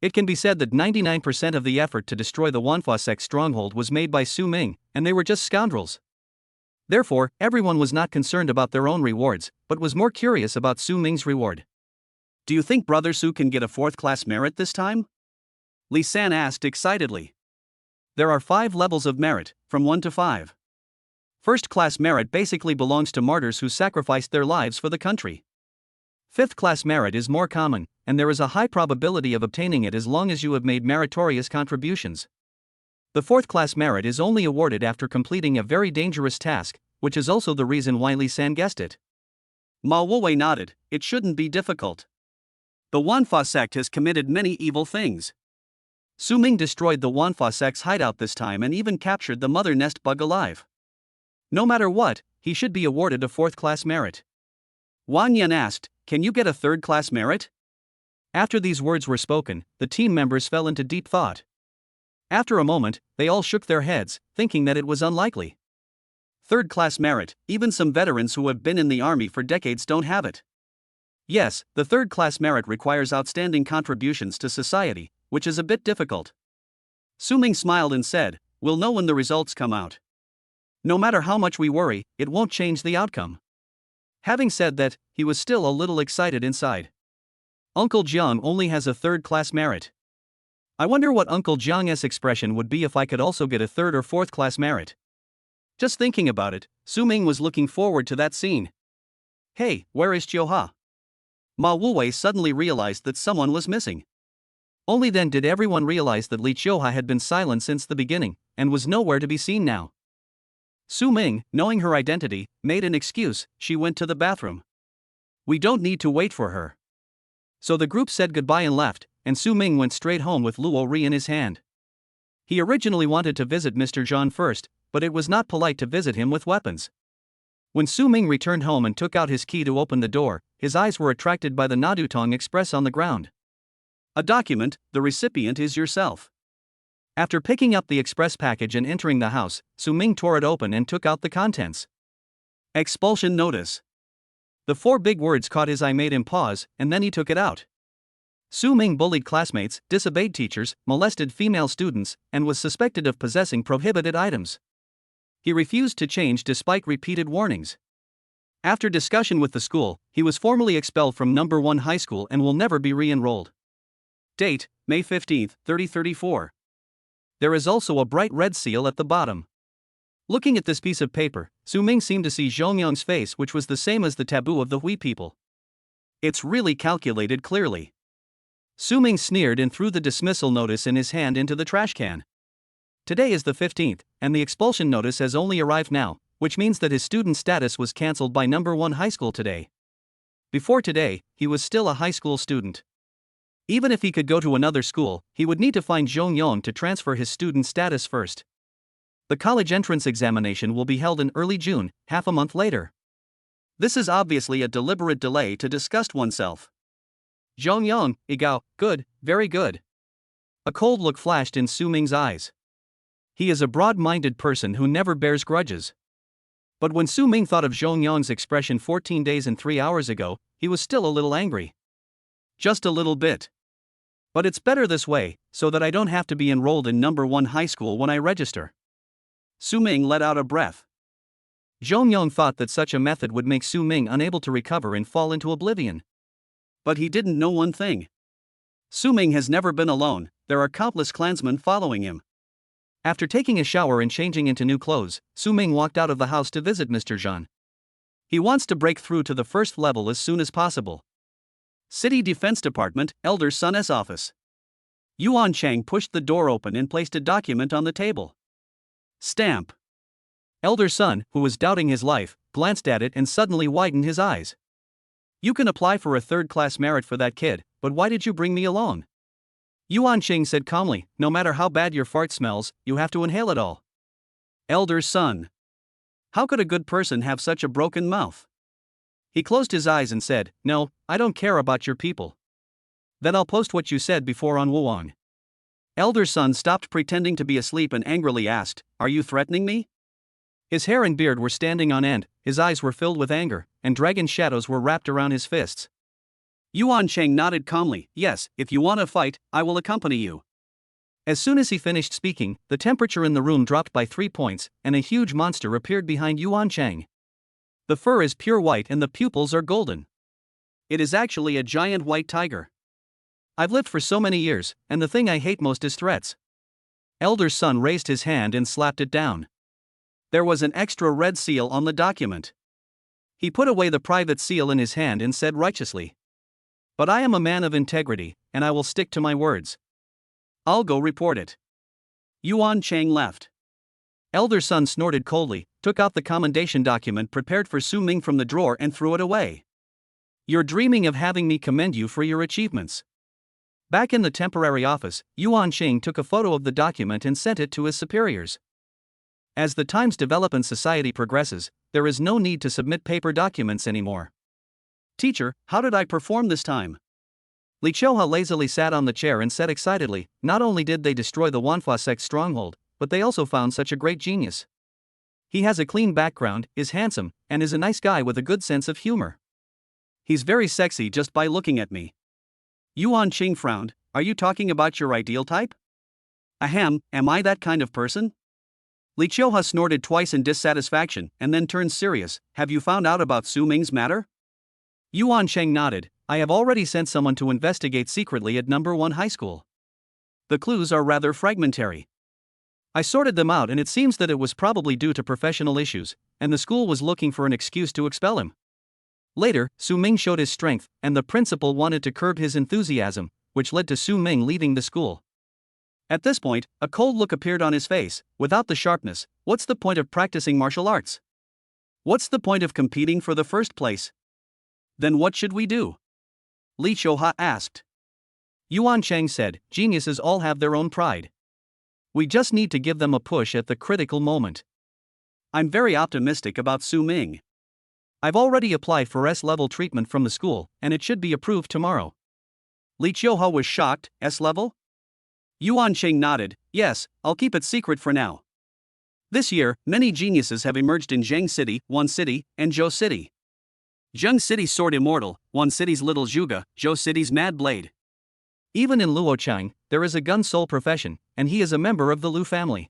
It can be said that 99% of the effort to destroy the Wanfa sect stronghold was made by Su Ming, and they were just scoundrels. Therefore, everyone was not concerned about their own rewards, but was more curious about Su Ming's reward. Do you think Brother Su can get a 4th-class merit this time? Li San asked excitedly. There are 5 levels of merit, from 1 to 5. First-class merit basically belongs to martyrs who sacrificed their lives for the country. 5th-class merit is more common, and there is a high probability of obtaining it as long as you have made meritorious contributions. The 4th-class merit is only awarded after completing a very dangerous task, which is also the reason why Li San guessed it. Ma Wuwei nodded. It shouldn't be difficult. The Wanfa sect has committed many evil things. Su Ming destroyed the Wanfa sect's hideout this time and even captured the mother nest bug alive. No matter what, he should be awarded a 4th-class merit. Wang Yan asked, "Can you get a 3rd-class merit?" After these words were spoken, the team members fell into deep thought. After a moment, they all shook their heads, thinking that it was unlikely. 3rd-class merit, even some veterans who have been in the army for decades don't have it. Yes, the 3rd-class merit requires outstanding contributions to society, which is a bit difficult. Su Ming smiled and said, "We'll know when the results come out. No matter how much we worry, it won't change the outcome." Having said that, he was still a little excited inside. Uncle Jiang only has a 3rd-class merit. I wonder what Uncle Jiang's expression would be if I could also get a 3rd or 4th-class merit. Just thinking about it, Su Ming was looking forward to that scene. Hey, where is Jiuha? Ma Wuwei suddenly realized that someone was missing. Only then did everyone realize that Li Jiuha had been silent since the beginning, and was nowhere to be seen now. Su Ming, knowing her identity, made an excuse. She went to the bathroom. We don't need to wait for her. So the group said goodbye and left, and Su Ming went straight home with Luo Ri in his hand. He originally wanted to visit Mr. Zhang first, but it was not polite to visit him with weapons. When Su Ming returned home and took out his key to open the door, his eyes were attracted by the Nadutong Express on the ground. A document, the recipient is yourself. After picking up the express package and entering the house, Su Ming tore it open and took out the contents. Expulsion notice. The 4 big words caught his eye, made him pause, and then he took it out. Su Ming bullied classmates, disobeyed teachers, molested female students, and was suspected of possessing prohibited items. He refused to change despite repeated warnings. After discussion with the school, he was formally expelled from number 1 high school and will never be re-enrolled. Date, May 15, 3034. There is also a bright red seal at the bottom. Looking at this piece of paper, Su Ming seemed to see Zhongyang's face, which was the same as the taboo of the Hui people. It's really calculated clearly. Su Ming sneered and threw the dismissal notice in his hand into the trash can. Today is the 15th, and the expulsion notice has only arrived now, which means that his student status was cancelled by number 1 high school today. Before today, he was still a high school student. Even if he could go to another school, he would need to find Zhongyang to transfer his student status first. The college entrance examination will be held in early June, half a month later. This is obviously a deliberate delay to disgust oneself. Zhongyang, Igao, good, very good. A cold look flashed in Su Ming's eyes. He is a broad-minded person who never bears grudges. But when Su Ming thought of Zhongyang's expression 14 days and 3 hours ago, he was still a little angry. Just a little bit. But it's better this way, so that I don't have to be enrolled in number 1 high school when I register. Su Ming let out a breath. Zhongyang thought that such a method would make Su Ming unable to recover and fall into oblivion. But he didn't know one thing. Su Ming has never been alone, there are countless clansmen following him. After taking a shower and changing into new clothes, Su Ming walked out of the house to visit Mr. Zhan. He wants to break through to the first level as soon as possible. City Defense Department, Elder Sun's office. Yuan Chang pushed the door open and placed a document on the table. Stamp. Elder Sun, who was doubting his life, glanced at it and suddenly widened his eyes. You can apply for a third-class merit for that kid, but why did you bring me along? Yuan Chang said calmly, no matter how bad your fart smells, you have to inhale it all. Elder Sun. How could a good person have such a broken mouth? He closed his eyes and said, no, I don't care about your people. Then I'll post what you said before on Wuwang. Elder Sun stopped pretending to be asleep and angrily asked, are you threatening me? His hair and beard were standing on end, his eyes were filled with anger, and dragon shadows were wrapped around his fists. Yuan Chang nodded calmly, yes, if you want to fight, I will accompany you. As soon as he finished speaking, the temperature in the room dropped by 3 points, and a huge monster appeared behind Yuan Chang. The fur is pure white and the pupils are golden. It is actually a giant white tiger. I've lived for so many years, and the thing I hate most is threats. Elder Sun raised his hand and slapped it down. There was an extra red seal on the document. He put away the private seal in his hand and said righteously. But I am a man of integrity, and I will stick to my words. I'll go report it. Yuan Chang left. Elder Sun snorted coldly, took out the commendation document prepared for Su Ming from the drawer and threw it away. You're dreaming of having me commend you for your achievements. Back in the temporary office, Yuan Chang took a photo of the document and sent it to his superiors. As the times develop and society progresses, there is no need to submit paper documents anymore. Teacher, how did I perform this time? Li Chouha lazily sat on the chair and said excitedly, not only did they destroy the Wanhua sect's stronghold, but they also found such a great genius. He has a clean background, is handsome, and is a nice guy with a good sense of humor. He's very sexy just by looking at me. Yuan Ching frowned, are you talking about your ideal type? Ahem, am I that kind of person? Li Chouha snorted twice in dissatisfaction and then turned serious, have you found out about Su Ming's matter? Yuan Chang nodded, I have already sent someone to investigate secretly at number 1 high school. The clues are rather fragmentary. I sorted them out and it seems that it was probably due to professional issues, and the school was looking for an excuse to expel him. Later, Su Ming showed his strength, and the principal wanted to curb his enthusiasm, which led to Su Ming leaving the school. At this point, a cold look appeared on his face. Without the sharpness, what's the point of practicing martial arts? What's the point of competing for the first place? Then what should we do? Li Chouha asked. Yuan Chang said, geniuses all have their own pride. We just need to give them a push at the critical moment. I'm very optimistic about Su Ming. I've already applied for S-level treatment from the school, and it should be approved tomorrow. Li Chouha was shocked, S-level? Yuan Chang nodded, yes, I'll keep it secret for now. This year, many geniuses have emerged in Zheng City, One City, and Zhou City. Zheng City's Sword Immortal, One City's Little Zhuge, Zhou City's Mad Blade. Even in Luochang, there is a gun soul profession, and he is a member of the Lu family.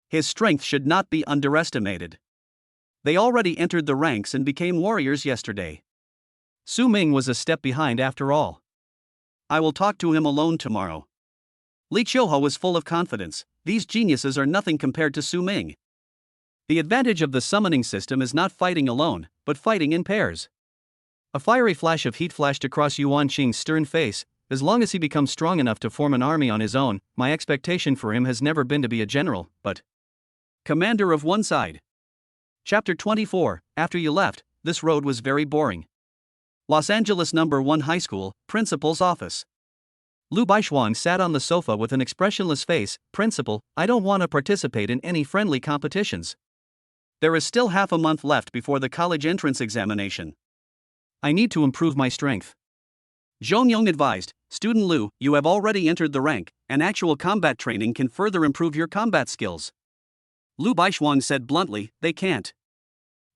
His strength should not be underestimated. They already entered the ranks and became warriors yesterday. Su Ming was a step behind after all. I will talk to him alone tomorrow. Li Qiuhou was full of confidence. These geniuses are nothing compared to Su Ming. The advantage of the summoning system is not fighting alone, but fighting in pairs. A fiery flash of heat flashed across Yuan Qing's stern face. As long as he becomes strong enough to form an army on his own, my expectation for him has never been to be a general, but commander of one side. Chapter 24. After you left, this road was very boring. Los Angeles No. 1 High School, Principal's Office. Lu Baishuang sat on the sofa with an expressionless face. Principal, I don't want to participate in any friendly competitions. There is still half a month left before the college entrance examination. I need to improve my strength. Zhong Yong advised, Student Lu, you have already entered the rank, and actual combat training can further improve your combat skills. Lu Baishuang said bluntly, they can't.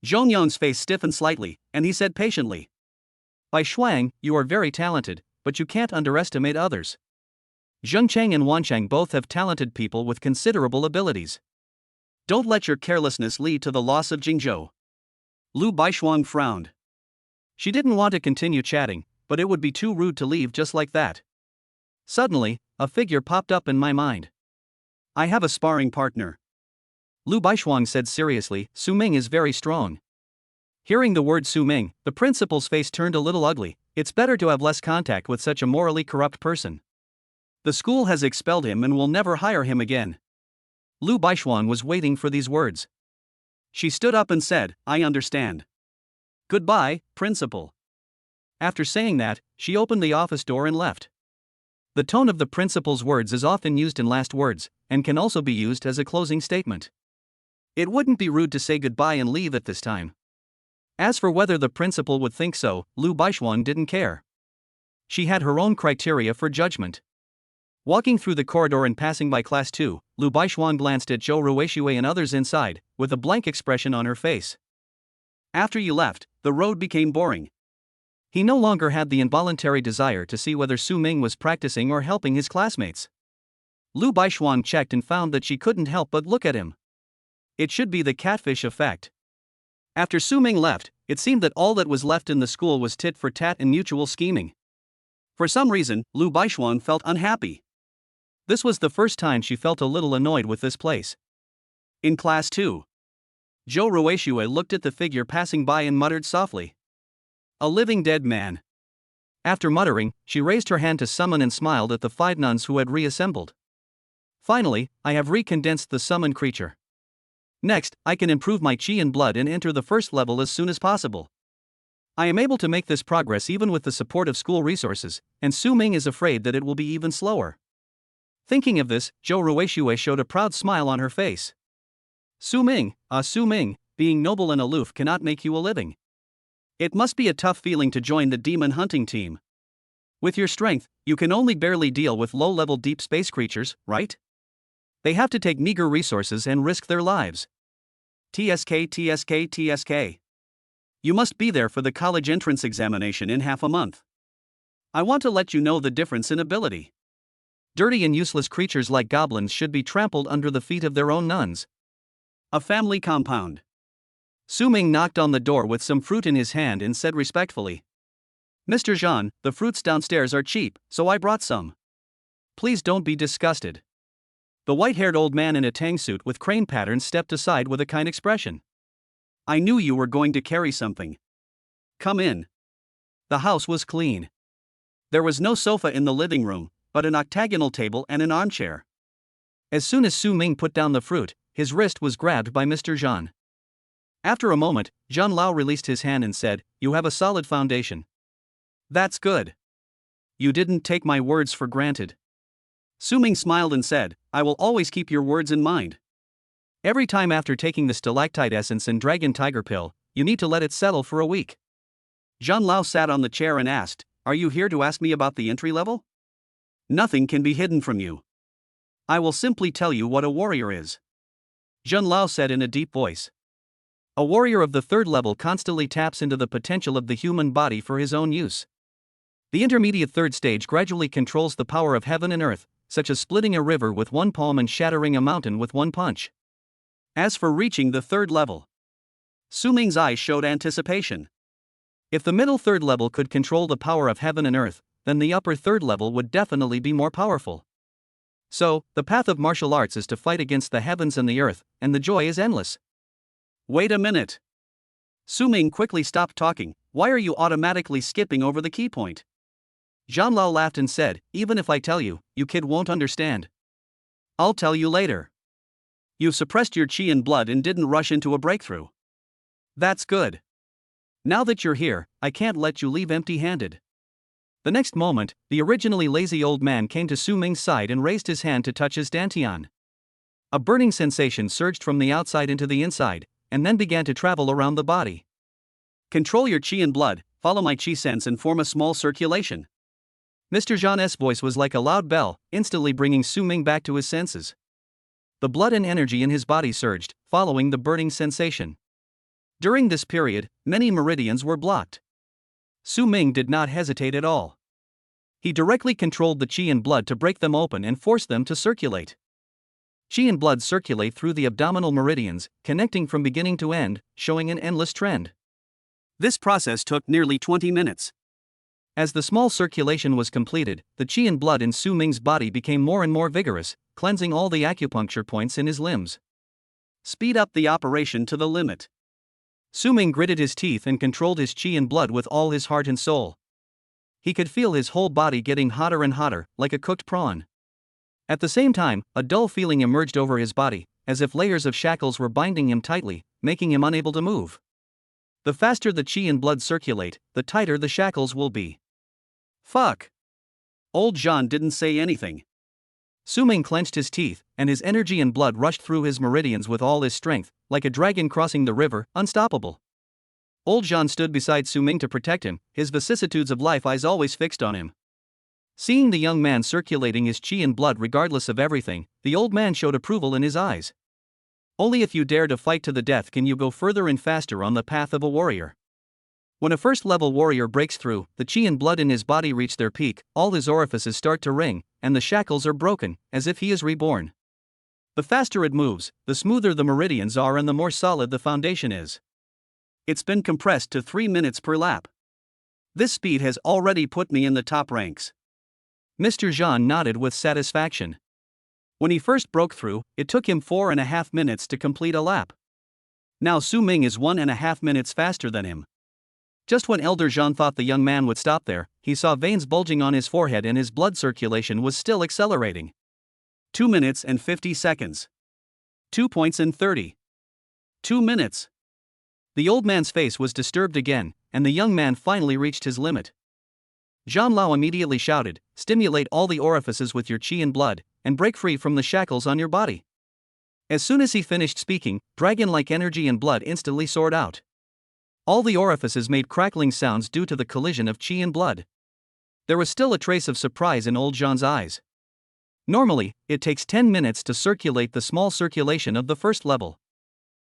Zhong Yong's face stiffened slightly, and he said patiently, Baishuang, you are very talented, but you can't underestimate others. Zheng Cheng and Wan Cheng both have talented people with considerable abilities. Don't let your carelessness lead to the loss of Jingzhou. Lu Baishuang frowned. She didn't want to continue chatting, but it would be too rude to leave just like that. Suddenly, a figure popped up in my mind. I have a sparring partner. Lu Baishuang said seriously, Su Ming is very strong. Hearing the word Su Ming, the principal's face turned a little ugly. It's better to have less contact with such a morally corrupt person. The school has expelled him and will never hire him again. Lu Baishuang was waiting for these words. She stood up and said, I understand. Goodbye, principal. After saying that, she opened the office door and left. The tone of the principal's words is often used in last words, and can also be used as a closing statement. It wouldn't be rude to say goodbye and leave at this time. As for whether the principal would think so, Lu Baishuang didn't care. She had her own criteria for judgment. Walking through the corridor and passing by Class 2, Lu Baishuang glanced at Zhou Ruishui and others inside, with a blank expression on her face. After you left, the road became boring. He no longer had the involuntary desire to see whether Su Ming was practicing or helping his classmates. Lu Baishuang checked and found that she couldn't help but look at him. It should be the catfish effect. After Su Ming left, it seemed that all that was left in the school was tit for tat and mutual scheming. For some reason, Lu Baishuang felt unhappy. This was the first time she felt a little annoyed with this place. In Class 2, Zhou Ruishui looked at the figure passing by and muttered softly, a living dead man. After muttering, she raised her hand to summon and smiled at the 5 nuns who had reassembled. Finally, I have recondensed the summoned creature. Next, I can improve my chi and blood and enter the first level as soon as possible. I am able to make this progress even with the support of school resources, and Su Ming is afraid that it will be even slower. Thinking of this, Zhou Ruishui showed a proud smile on her face. Su Ming, being noble and aloof cannot make you a living. It must be a tough feeling to join the demon hunting team. With your strength, you can only barely deal with low-level deep space creatures, right? They have to take meager resources and risk their lives. TSK. You must be there for the college entrance examination in half a month. I want to let you know the difference in ability. Dirty and useless creatures like goblins should be trampled under the feet of their own nuns. A family compound. Su Ming knocked on the door with some fruit in his hand and said respectfully, Mr. Zhan, the fruits downstairs are cheap, so I brought some. Please don't be disgusted. The white-haired old man in a tang suit with crane patterns stepped aside with a kind expression. I knew you were going to carry something. Come in. The house was clean. There was no sofa in the living room, but an octagonal table and an armchair. As soon as Su Ming put down the fruit, his wrist was grabbed by Mr. Zhan. After a moment, Zhan Lao released his hand and said, You have a solid foundation. That's good. You didn't take my words for granted. Su Ming smiled and said, I will always keep your words in mind. Every time after taking the stalactite essence and dragon tiger pill, you need to let it settle for a week. Zhan Lao sat on the chair and asked, Are you here to ask me about the entry level? Nothing can be hidden from you. I will simply tell you what a warrior is. Zhan Lao said in a deep voice. A warrior of the 3rd level constantly taps into the potential of the human body for his own use. The intermediate 3rd stage gradually controls the power of heaven and earth, such as splitting a river with one palm and shattering a mountain with one punch. As for reaching the 3rd level, Su Ming's eyes showed anticipation. If the middle third level could control the power of heaven and earth, then the upper third level would definitely be more powerful. So, the path of martial arts is to fight against the heavens and the earth, and the joy is endless. Wait a minute. Su Ming quickly stopped talking. Why are you automatically skipping over the key point? Zhang Lao laughed and said, even if I tell you, you kid won't understand. I'll tell you later. You suppressed your chi and blood and didn't rush into a breakthrough. That's good. Now that you're here, I can't let you leave empty-handed. The next moment, the originally lazy old man came to Su Ming's side and raised his hand to touch his dantian. A burning sensation surged from the outside into the inside, and then began to travel around the body. Control your chi and blood, follow my chi sense and form a small circulation. Mr. Zhan's voice was like a loud bell, instantly bringing Su Ming back to his senses. The blood and energy in his body surged, following the burning sensation. During this period, many meridians were blocked. Su Ming did not hesitate at all. He directly controlled the chi and blood to break them open and force them to circulate. Chi and blood circulate through the abdominal meridians, connecting from beginning to end, showing an endless trend. This process took nearly 20 minutes. As the small circulation was completed, the chi and blood in Su Ming's body became more and more vigorous, cleansing all the acupuncture points in his limbs. Speed up the operation to the limit. Su Ming gritted his teeth and controlled his chi and blood with all his heart and soul. He could feel his whole body getting hotter and hotter, like a cooked prawn. At the same time, a dull feeling emerged over his body, as if layers of shackles were binding him tightly, making him unable to move. The faster the chi and blood circulate, the tighter the shackles will be. Fuck. Old Zhan didn't say anything. Su Ming clenched his teeth, and his energy and blood rushed through his meridians with all his strength, like a dragon crossing the river, unstoppable. Old Zhan stood beside Su Ming to protect him, his vicissitudes of life eyes always fixed on him. Seeing the young man circulating his chi and blood regardless of everything, the old man showed approval in his eyes. Only if you dare to fight to the death can you go further and faster on the path of a warrior. When a first-level warrior breaks through, the chi and blood in his body reach their peak, all his orifices start to ring, and the shackles are broken, as if he is reborn. The faster it moves, the smoother the meridians are and the more solid the foundation is. It's been compressed to 3 minutes per lap. This speed has already put me in the top ranks. Mr. Zhan nodded with satisfaction. When he first broke through, it took him 4.5 minutes to complete a lap. Now Su Ming is 1.5 minutes faster than him. Just when Elder Zhan thought the young man would stop there, he saw veins bulging on his forehead and his blood circulation was still accelerating. 2 minutes and 50 seconds. 2 points and 30. 2 minutes. The old man's face was disturbed again, and the young man finally reached his limit. Zhang Lao immediately shouted, "Stimulate all the orifices with your chi and blood, and break free from the shackles on your body." As soon as he finished speaking, dragon-like energy and blood instantly soared out. All the orifices made crackling sounds due to the collision of chi and blood. There was still a trace of surprise in old Zhan's eyes. Normally, it takes 10 minutes to circulate the small circulation of the first level.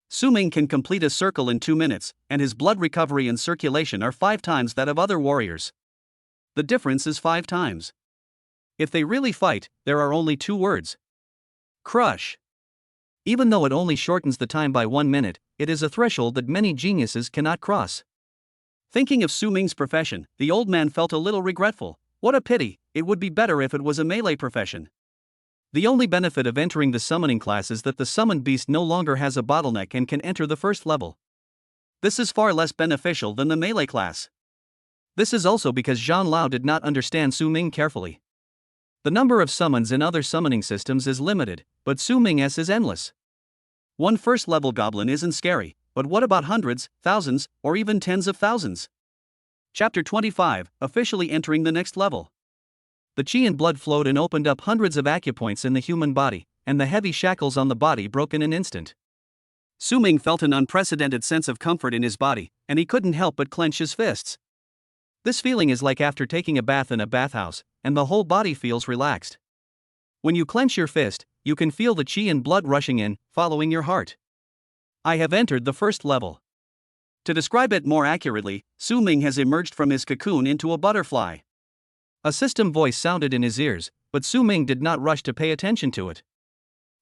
Su Ming can complete a circle in 2 minutes, and his blood recovery and circulation are 5 times that of other warriors. The difference is 5 times. If they really fight, there are only 2 words. Crush. Even though it only shortens the time by 1 minute, it is a threshold that many geniuses cannot cross. Thinking of Su Ming's profession, the old man felt a little regretful. What a pity, it would be better if it was a melee profession. The only benefit of entering the summoning class is that the summoned beast no longer has a bottleneck and can enter the first level. This is far less beneficial than the melee class. This is also because Zhang Lao did not understand Su Ming carefully. The number of summons in other summoning systems is limited, but Su Ming's is endless. One first-level goblin isn't scary, but what about hundreds, thousands, or even tens of thousands? Chapter 25, officially entering the next level. The chi and blood flowed and opened up hundreds of acupoints in the human body, and the heavy shackles on the body broke in an instant. Su Ming felt an unprecedented sense of comfort in his body, and he couldn't help but clench his fists. This feeling is like after taking a bath in a bathhouse, and the whole body feels relaxed. When you clench your fist, you can feel the chi and blood rushing in, following your heart. I have entered the first level. To describe it more accurately, Su Ming has emerged from his cocoon into a butterfly. A system voice sounded in his ears, but Su Ming did not rush to pay attention to it.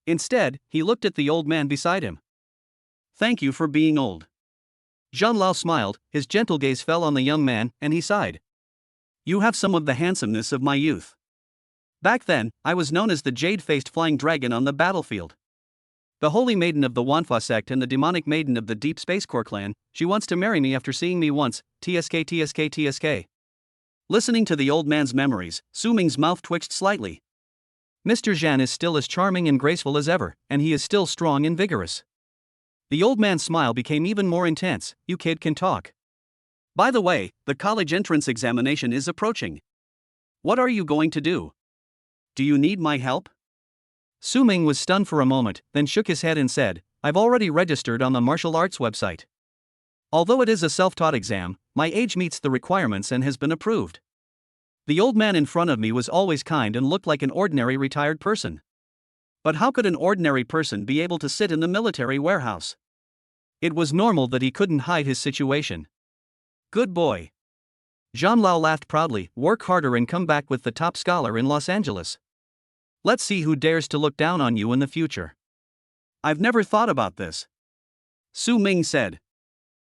Instead, he looked at the old man beside him. Thank you for being old. Jean Lao smiled, his gentle gaze fell on the young man, and he sighed. You have some of the handsomeness of my youth. Back then, I was known as the jade-faced flying dragon on the battlefield. The holy maiden of the Wanfa sect and the demonic maiden of the Deep Space Corps clan, she wants to marry me after seeing me once, TSK TSK TSK. Listening to the old man's memories, Su Ming's mouth twitched slightly. Mr. Zhan is still as charming and graceful as ever, and he is still strong and vigorous. The old man's smile became even more intense. You kid can talk. By the way, the college entrance examination is approaching. What are you going to do? Do you need my help? Su Ming was stunned for a moment, then shook his head and said, I've already registered on the martial arts website. Although it is a self-taught exam, my age meets the requirements and has been approved. The old man in front of me was always kind and looked like an ordinary retired person. But how could an ordinary person be able to sit in the military warehouse? It was normal that he couldn't hide his situation. Good boy. Jean Lao laughed proudly, work harder and come back with the top scholar in Los Angeles. Let's see who dares to look down on you in the future. I've never thought about this. Su Ming said.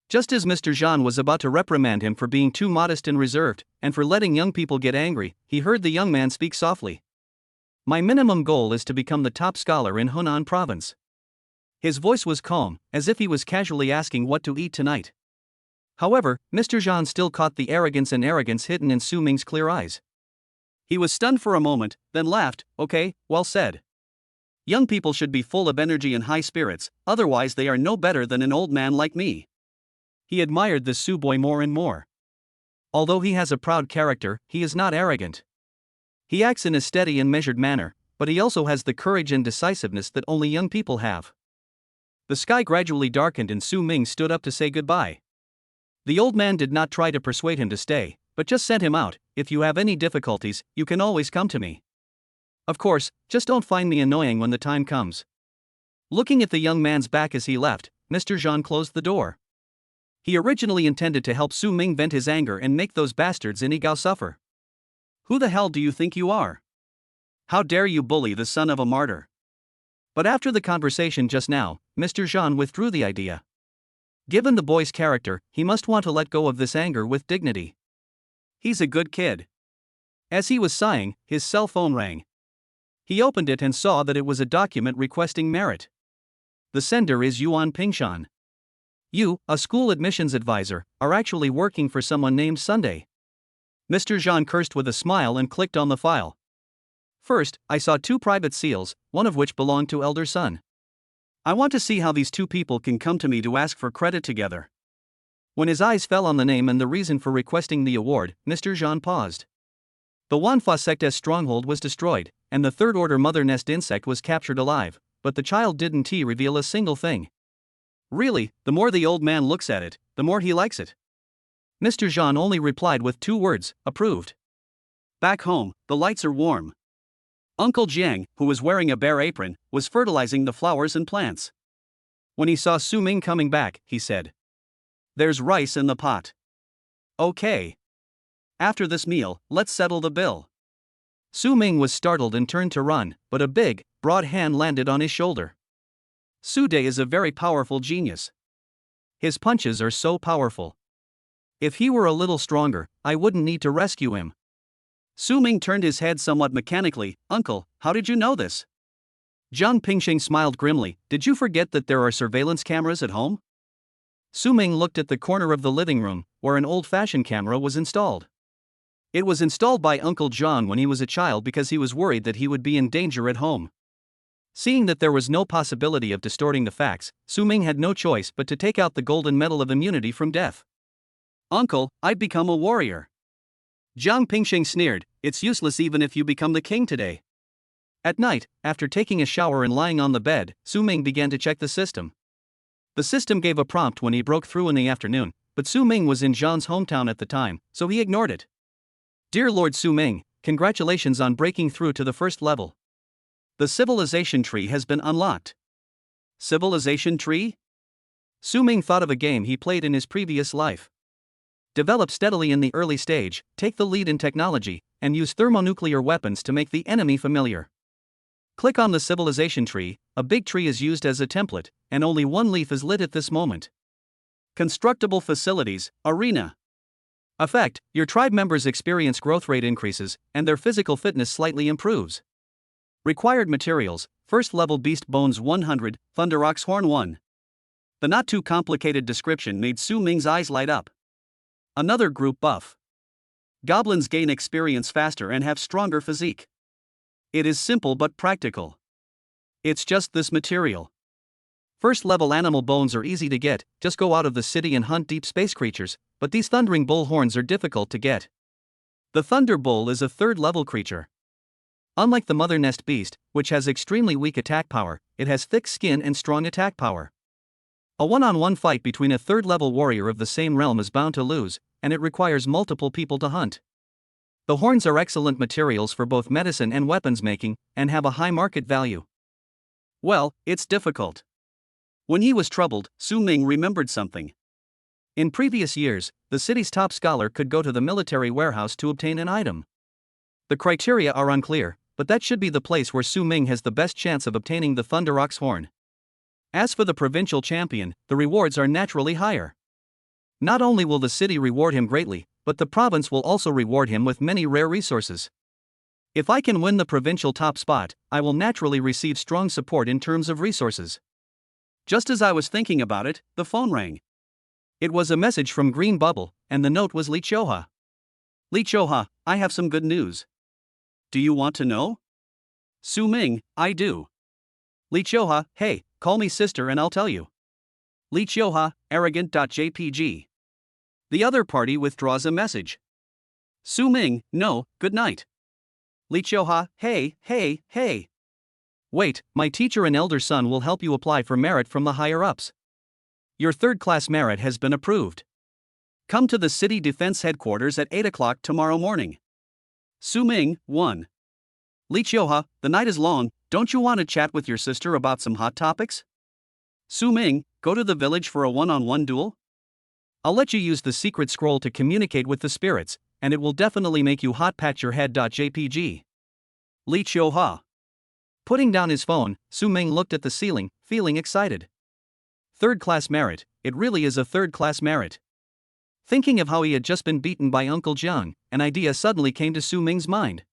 Just as Mr. Zhan was about to reprimand him for being too modest and reserved, and for letting young people get angry, he heard the young man speak softly. My minimum goal is to become the top scholar in Hunan province. His voice was calm, as if he was casually asking what to eat tonight. However, Mr. Zhan still caught the arrogance hidden in Su Ming's clear eyes. He was stunned for a moment, then laughed, okay, well said. Young people should be full of energy and high spirits, otherwise they are no better than an old man like me. He admired the Su boy more and more. Although he has a proud character, he is not arrogant. He acts in a steady and measured manner, but he also has the courage and decisiveness that only young people have. The sky gradually darkened and Su Ming stood up to say goodbye. The old man did not try to persuade him to stay, but just sent him out. If you have any difficulties, you can always come to me. Of course, just don't find me annoying when the time comes. Looking at the young man's back as he left, Mr. Zhan closed the door. He originally intended to help Su Ming vent his anger and make those bastards in Igao suffer. Who the hell do you think you are? How dare you bully the son of a martyr? But after the conversation just now, Mr. Zhan withdrew the idea. Given the boy's character, he must want to let go of this anger with dignity. He's a good kid. As he was sighing, his cell phone rang. He opened it and saw that it was a document requesting merit. The sender is Yuan Pingshan. You, a school admissions advisor, are actually working for someone named Sunday. Mr. Zhan cursed with a smile and clicked on the file. First, I saw 2 private seals, one of which belonged to Elder Sun. I want to see how these 2 people can come to me to ask for credit together. When his eyes fell on the name and the reason for requesting the award, Mr. Zhan paused. The Wanfa sect's stronghold was destroyed, and the Third Order Mother Nest insect was captured alive, but the child didn't reveal a single thing. Really, the more the old man looks at it, the more he likes it. Mr. Zhan only replied with 2 words, approved. Back home, the lights are warm. Uncle Jiang, who was wearing a bare apron, was fertilizing the flowers and plants. When he saw Su Ming coming back, he said, There's rice in the pot. Okay. After this meal, let's settle the bill. Su Ming was startled and turned to run, but a big, broad hand landed on his shoulder. Su De is a very powerful genius. His punches are so powerful. If he were a little stronger, I wouldn't need to rescue him. Su Ming turned his head somewhat mechanically. Uncle, how did you know this? Jiang Pingxing smiled grimly. Did you forget that there are surveillance cameras at home? Su Ming looked at the corner of the living room, where an old-fashioned camera was installed. It was installed by Uncle John when he was a child because he was worried that he would be in danger at home. Seeing that there was no possibility of distorting the facts, Su Ming had no choice but to take out the golden medal of immunity from death. Uncle, I'd become a warrior. Jiang Pingxing sneered, it's useless even if you become the king today. At night, after taking a shower and lying on the bed, Su Ming began to check the system. The system gave a prompt when he broke through in the afternoon, but Su Ming was in Zhan's hometown at the time, so he ignored it. Dear Lord Su Ming, congratulations on breaking through to the 1st level. The civilization tree has been unlocked. Civilization tree? Su Ming thought of a game he played in his previous life. Develop steadily in the early stage, take the lead in technology, and use thermonuclear weapons to make the enemy familiar. Click on the civilization tree. A big tree is used as a template, and only 1 leaf is lit at this moment. Constructible facilities, arena. Effect: your tribe members experience growth rate increases, and their physical fitness slightly improves. Required materials: first level beast bones 100, thunder ox horn 1. The not too complicated description made Su Ming's eyes light up. Another group buff. Goblins gain experience faster and have stronger physique. It is simple but practical. It's just this material. First level animal bones are easy to get, just go out of the city and hunt deep space creatures, but these thundering bull horns are difficult to get. The thunder bull is a third level creature. Unlike the mother nest beast, which has extremely weak attack power, it has thick skin and strong attack power. A one-on-one fight between a third level warrior of the same realm is bound to lose, and it requires multiple people to hunt. The horns are excellent materials for both medicine and weapons making, and have a high market value. Well, it's difficult. When he was troubled, Su Ming remembered something. In previous years, the city's top scholar could go to the military warehouse to obtain an item. The criteria are unclear, but that should be the place where Su Ming has the best chance of obtaining the Thunder Ox Horn. As for the provincial champion, the rewards are naturally higher. Not only will the city reward him greatly, but the province will also reward him with many rare resources. If I can win the provincial top spot, I will naturally receive strong support in terms of resources. Just as I was thinking about it, the phone rang. It was a message from Green Bubble, and the note was Li Choha. Li Choha, I have some good news. Do you want to know? Su Ming, I do. Li Choha, hey, call me sister and I'll tell you. Li Choha, arrogant.jpg. The other party withdraws a message. Su Ming, no, good night. Li Choha, hey. Wait, my teacher and elder son will help you apply for merit from the higher-ups. Your third-class merit has been approved. Come to the city defense headquarters at 8 o'clock tomorrow morning. Su Ming, 1. Li Choha, the night is long, don't you want to chat with your sister about some hot topics? Su Ming, go to the village for a one-on-one duel? I'll let you use the secret scroll to communicate with the spirits, and it will definitely make you hot patch your head.jpg. Li Choha. Putting down his phone, Su Ming looked at the ceiling, feeling excited. Third-class merit, it really is a third-class merit. Thinking of how he had just been beaten by Uncle Jiang, an idea suddenly came to Su Ming's mind.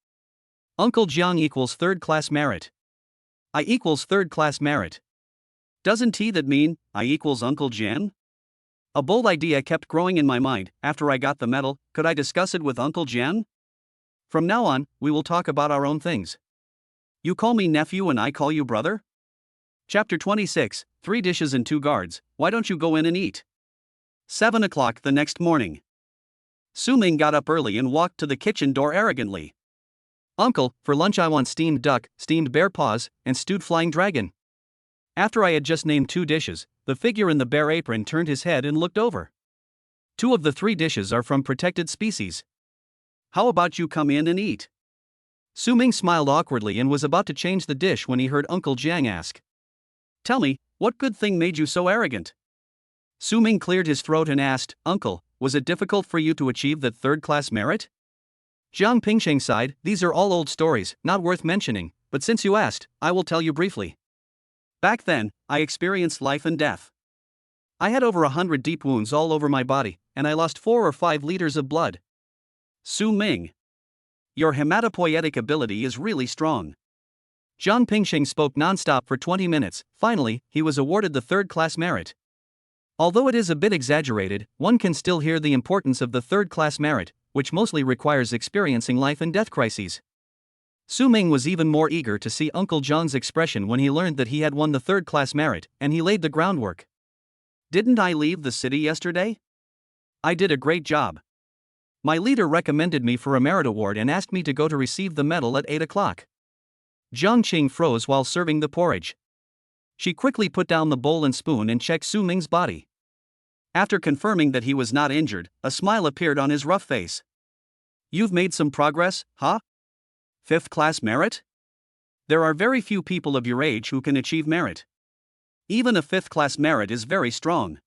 Uncle Jiang equals third-class merit. I equals third-class merit. Doesn't that mean I equals Uncle Jiang? A bold idea kept growing in my mind. After I got the medal, could I discuss it with Uncle Jiang? From now on, we will talk about our own things. You call me nephew and I call you brother? Chapter 26, 3 dishes and 2 guards, why don't you go in and eat? 7 o'clock the next morning. Su Ming got up early and walked to the kitchen door arrogantly. Uncle, for lunch I want steamed duck, steamed bear paws, and stewed flying dragon. After I had just named 2 dishes, the figure in the bear apron turned his head and looked over. 2 of the 3 dishes are from protected species. How about you come in and eat? Su Ming smiled awkwardly and was about to change the dish when he heard Uncle Jiang ask. Tell me, what good thing made you so arrogant? Su Ming cleared his throat and asked, Uncle, was it difficult for you to achieve that third-class merit? Jiang Pingsheng sighed, these are all old stories, not worth mentioning, but since you asked, I will tell you briefly. Back then, I experienced life and death. I had over 100 deep wounds all over my body, and I lost 4 or 5 liters of blood. Su Ming. Your hematopoietic ability is really strong. Jiang Pingsheng spoke non-stop for 20 minutes. Finally, he was awarded the third-class merit. Although it is a bit exaggerated, one can still hear the importance of the third-class merit, which mostly requires experiencing life and death crises. Su Ming was even more eager to see Uncle Jiang's expression when he learned that he had won the third-class merit, and he laid the groundwork. Didn't I leave the city yesterday? I did a great job. My leader recommended me for a merit award and asked me to go to receive the medal at 8 o'clock. Jiang Qing froze while serving the porridge. She quickly put down the bowl and spoon and checked Su Ming's body. After confirming that he was not injured, a smile appeared on his rough face. You've made some progress, huh? 5th class merit? There are very few people of your age who can achieve merit. Even a 5th class merit is very strong.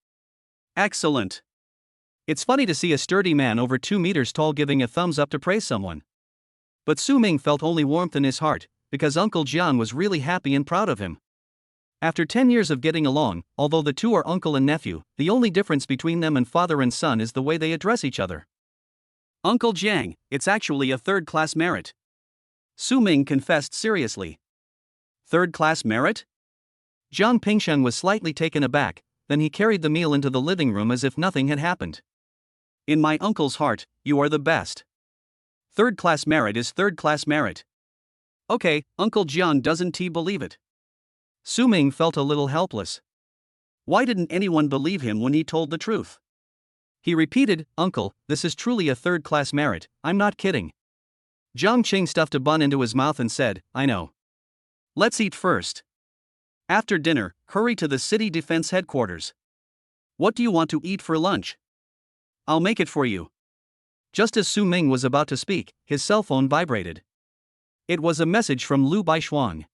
Excellent. It's funny to see a sturdy man over 2 meters tall giving a thumbs up to praise someone. But Su Ming felt only warmth in his heart, because Uncle Jiang was really happy and proud of him. After 10 years of getting along, although the two are uncle and nephew, the only difference between them and father and son is the way they address each other. Uncle Jiang, it's actually a third-class merit. Su Ming confessed seriously. Third-class merit? Jiang Pingsheng was slightly taken aback, then he carried the meal into the living room as if nothing had happened. In my uncle's heart, you are the best. Third-class merit is third-class merit. Okay, Uncle Jiang doesn't believe it. Su Ming felt a little helpless. Why didn't anyone believe him when he told the truth? He repeated, Uncle, this is truly a third-class merit, I'm not kidding. Jiang Qing stuffed a bun into his mouth and said, I know. Let's eat first. After dinner, hurry to the city defense headquarters. What do you want to eat for lunch? I'll make it for you. Just as Su Ming was about to speak, his cell phone vibrated. It was a message from Lu Baishuang.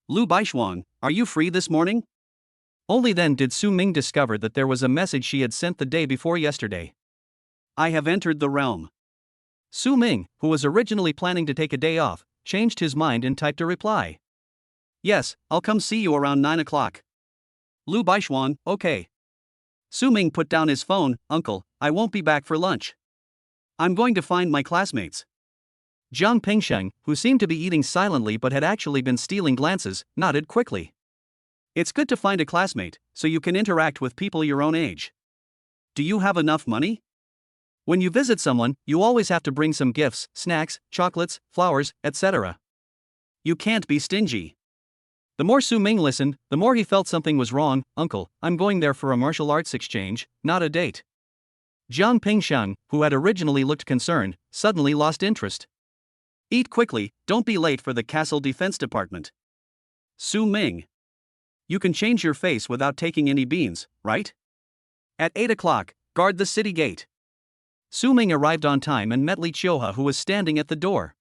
Lu Baishuang, are you free this morning? Only then did Su Ming discover that there was a message she had sent the day before yesterday. I have entered the realm. Su Ming, who was originally planning to take a day off, changed his mind and typed a reply. Yes, I'll come see you around 9 o'clock. Lu Baishuang, okay. Su Ming put down his phone, Uncle, I won't be back for lunch. I'm going to find my classmates. Jiang Pingsheng, who seemed to be eating silently but had actually been stealing glances, nodded quickly. It's good to find a classmate, so you can interact with people your own age. Do you have enough money? When you visit someone, you always have to bring some gifts, snacks, chocolates, flowers, etc. You can't be stingy. The more Su Ming listened, the more he felt something was wrong. Uncle, I'm going there for a martial arts exchange, not a date. Jiang Pingsheng, who had originally looked concerned, suddenly lost interest. Eat quickly, don't be late for the castle defense department. Su Ming. You can change your face without taking any beans, right? At 8 o'clock, guard the city gate. Su Ming arrived on time and met Li Qiuhe, who was standing at the door.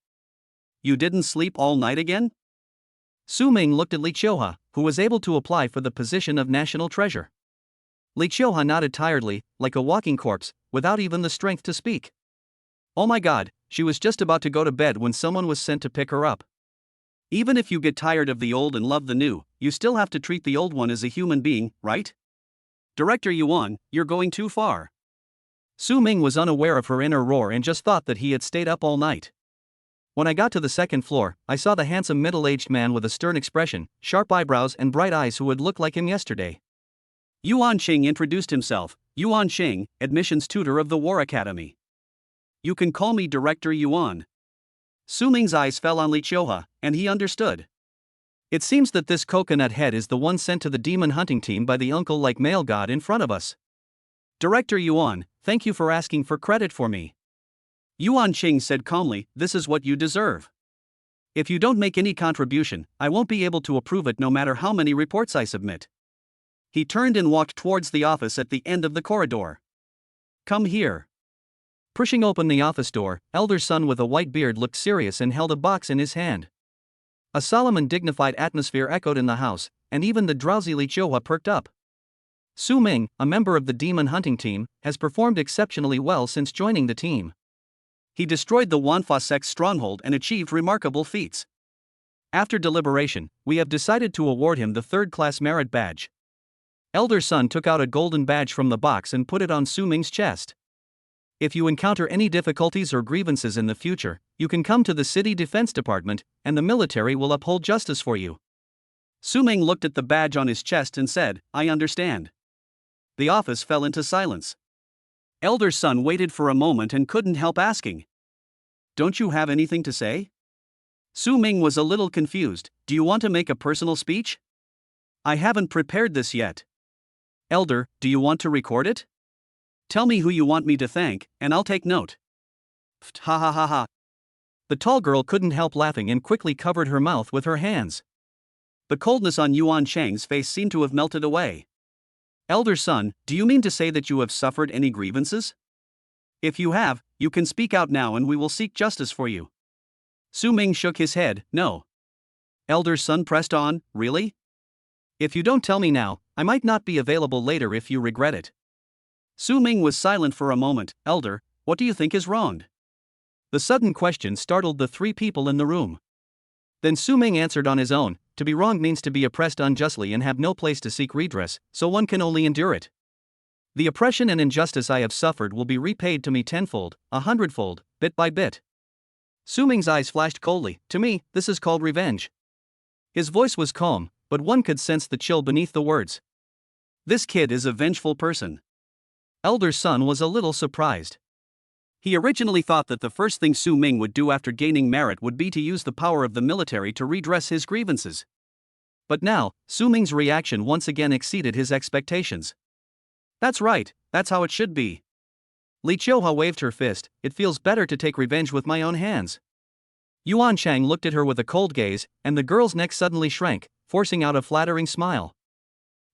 You didn't sleep all night again? Su Ming looked at Li Qiuhe, who was able to apply for the position of national treasure. Li Qiuhe nodded tiredly, like a walking corpse, without even the strength to speak. Oh my god, she was just about to go to bed when someone was sent to pick her up. Even if you get tired of the old and love the new, you still have to treat the old one as a human being, right? Director Yuan, you're going too far. Su Ming was unaware of her inner roar and just thought that he had stayed up all night. When I got to the second floor, I saw the handsome middle-aged man with a stern expression, sharp eyebrows and bright eyes who had looked like him yesterday. Yuan Qing introduced himself, Yuan Qing, admissions tutor of the War Academy. You can call me Director Yuan. Su Ming's eyes fell on Li Qiuhe, and he understood. It seems that this coconut head is the one sent to the demon hunting team by the uncle-like male god in front of us. Director Yuan, thank you for asking for credit for me. Yuan Qing said calmly, this is what you deserve. If you don't make any contribution, I won't be able to approve it no matter how many reports I submit. He turned and walked towards the office at the end of the corridor. Come here. Pushing open the office door, elder son with a white beard looked serious and held a box in his hand. A solemn and dignified atmosphere echoed in the house, and even the drowsy Li Qiuhe perked up. Su Ming, a member of the demon hunting team, has performed exceptionally well since joining the team. He destroyed the Wanfa sect's stronghold and achieved remarkable feats. After deliberation, we have decided to award him the third-class merit badge. Elder son took out a golden badge from the box and put it on Su Ming's chest. If you encounter any difficulties or grievances in the future, you can come to the city defense department, and the military will uphold justice for you. Su Ming looked at the badge on his chest and said, I understand. The office fell into silence. Elder son waited for a moment and couldn't help asking. Don't you have anything to say? Su Ming was a little confused. Do you want to make a personal speech? I haven't prepared this yet. Elder, do you want to record it? Tell me who you want me to thank, and I'll take note. Pft, ha ha ha ha. The tall girl couldn't help laughing and quickly covered her mouth with her hands. The coldness on Yuan Chang's face seemed to have melted away. Elder son, do you mean to say that you have suffered any grievances? If you have, you can speak out now and we will seek justice for you. Su Ming shook his head, no. Elder son pressed on, really? If you don't tell me now, I might not be available later if you regret it. Su Ming was silent for a moment. Elder, what do you think is wrong? The sudden question startled the three people in the room. Then Su Ming answered on his own, to be wronged means to be oppressed unjustly and have no place to seek redress, so one can only endure it. The oppression and injustice I have suffered will be repaid to me tenfold, 100-fold, bit by bit. Su Ming's eyes flashed coldly. To me, this is called revenge. His voice was calm, but one could sense the chill beneath the words. This kid is a vengeful person. Elder Sun was a little surprised. He originally thought that the first thing Su Ming would do after gaining merit would be to use the power of the military to redress his grievances. But now, Su Ming's reaction once again exceeded his expectations. That's right, that's how it should be. Li Qiuhua waved her fist. It feels better to take revenge with my own hands. Yuan Chang looked at her with a cold gaze, and the girl's neck suddenly shrank, forcing out a flattering smile.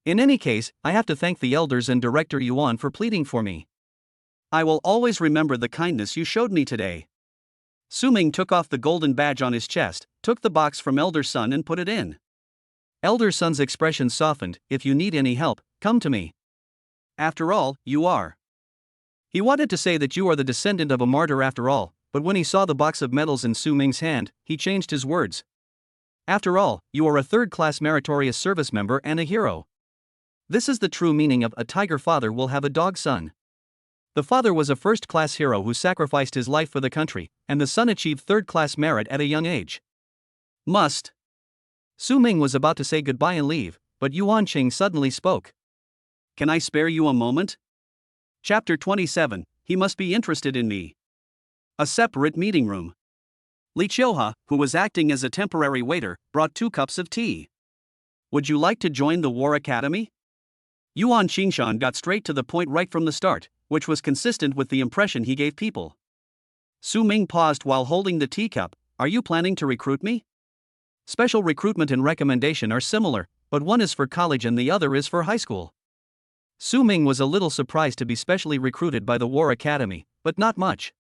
In any case, I have to thank the elders and Director Yuan for pleading for me. I will always remember the kindness you showed me today. Su Ming took off the golden badge on his chest, took the box from Elder Sun and put it in. Elder Sun's expression softened. If you need any help, come to me. After all, you are. He wanted to say that you are the descendant of a martyr after all, but when he saw the box of medals in Su Ming's hand, he changed his words. After all, you are a third-class meritorious service member and a hero. This is the true meaning of a tiger father will have a dog son. The father was a first-class hero who sacrificed his life for the country, and the son achieved third-class merit at a young age. Must. Su Ming was about to say goodbye and leave, but Yuan Qing suddenly spoke. Can I spare you a moment? Chapter 27, He must be interested in me. A separate meeting room. Li Qiuhua, who was acting as a temporary waiter, brought 2 cups of tea. Would you like to join the War Academy? Yuan Qingshan got straight to the point right from the start, which was consistent with the impression he gave people. Su Ming paused while holding the teacup. Are you planning to recruit me? Special recruitment and recommendation are similar, but one is for college and the other is for high school. Su Ming was a little surprised to be specially recruited by the War Academy, but not much.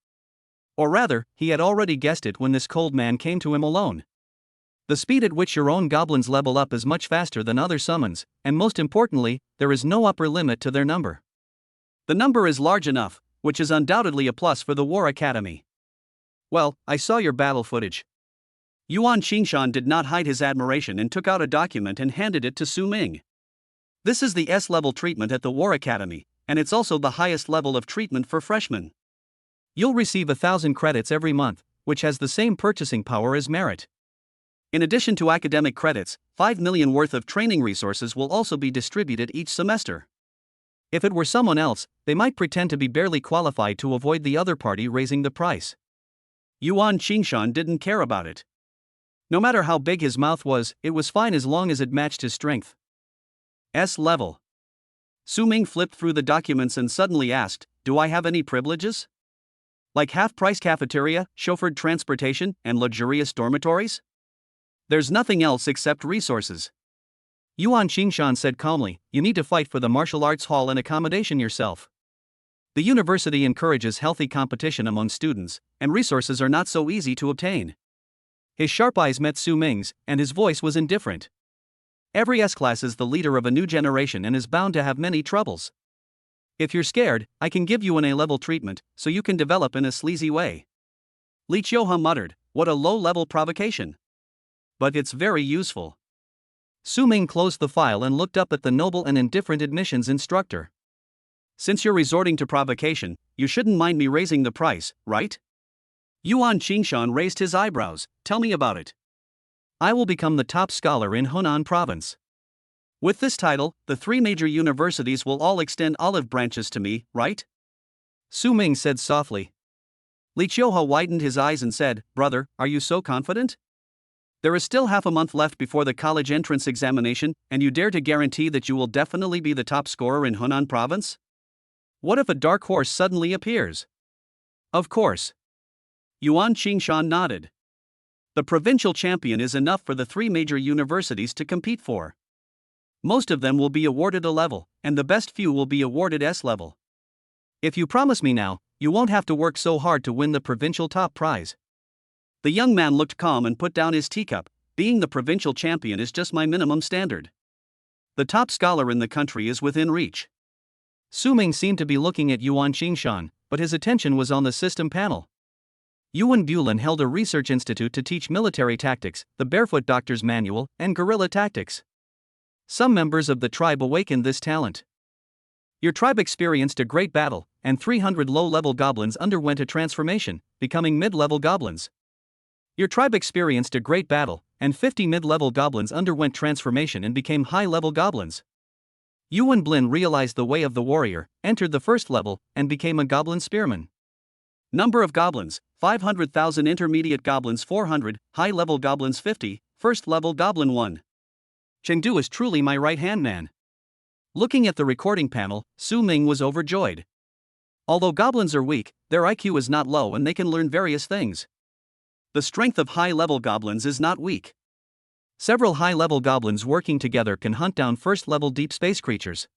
Or rather, he had already guessed it when this cold man came to him alone. The speed at which your own goblins level up is much faster than other summons, and most importantly, there is no upper limit to their number. The number is large enough, which is undoubtedly a plus for the War Academy. Well, I saw your battle footage. Yuan Qingshan did not hide his admiration and took out a document and handed it to Su Ming. This is the S-level treatment at the War Academy, and it's also the highest level of treatment for freshmen. You'll receive 1,000 credits every month, which has the same purchasing power as merit. In addition to academic credits, 5 million worth of training resources will also be distributed each semester. If it were someone else, they might pretend to be barely qualified to avoid the other party raising the price. Yuan Qingshan didn't care about it. No matter how big his mouth was, it was fine as long as it matched his strength. S level. Su Ming flipped through the documents and suddenly asked, do I have any privileges? Like half-price cafeteria, chauffeured transportation, and luxurious dormitories? There's nothing else except resources. Yuan Qingshan said calmly, you need to fight for the martial arts hall and accommodation yourself. The university encourages healthy competition among students, and resources are not so easy to obtain. His sharp eyes met Su Ming's, and his voice was indifferent. Every S-class is the leader of a new generation and is bound to have many troubles. If you're scared, I can give you an A-level treatment, so you can develop in a sleazy way. Li Qiuhua muttered, what a low-level provocation. But it's very useful. Su Ming closed the file and looked up at the noble and indifferent admissions instructor. Since you're resorting to provocation, you shouldn't mind me raising the price, right? Yuan Qingshan raised his eyebrows. Tell me about it. I will become the top scholar in Hunan province. With this title, the 3 major universities will all extend olive branches to me, right? Su Ming said softly. Li Qiuhua widened his eyes and said, brother, are you so confident? There is still half a month left before the college entrance examination, and you dare to guarantee that you will definitely be the top scorer in Hunan province? What if a dark horse suddenly appears? Of course. Yuan Qingshan nodded. The provincial champion is enough for the 3 major universities to compete for. Most of them will be awarded A level, and the best few will be awarded S level. If you promise me now, you won't have to work so hard to win the provincial top prize. The young man looked calm and put down his teacup. Being the provincial champion is just my minimum standard. The top scholar in the country is within reach. Su Ming seemed to be looking at Yuan Qingshan, but his attention was on the system panel. Yuan Bulin held a research institute to teach military tactics, the Barefoot Doctor's Manual, and guerrilla tactics. Some members of the tribe awakened this talent. Your tribe experienced a great battle, and 300 low-level goblins underwent a transformation, becoming mid-level goblins. Your tribe experienced a great battle, and 50 mid-level goblins underwent transformation and became high-level goblins. Yuan Blin realized the way of the warrior, entered the first level, and became a goblin spearman. Number of goblins, 500,000. Intermediate goblins 400, high-level goblins 50, first-level goblin 1. Chengdu is truly my right-hand man. Looking at the recording panel, Su Ming was overjoyed. Although goblins are weak, their IQ is not low and they can learn various things. The strength of high-level goblins is not weak. Several high-level goblins working together can hunt down first-level deep space creatures.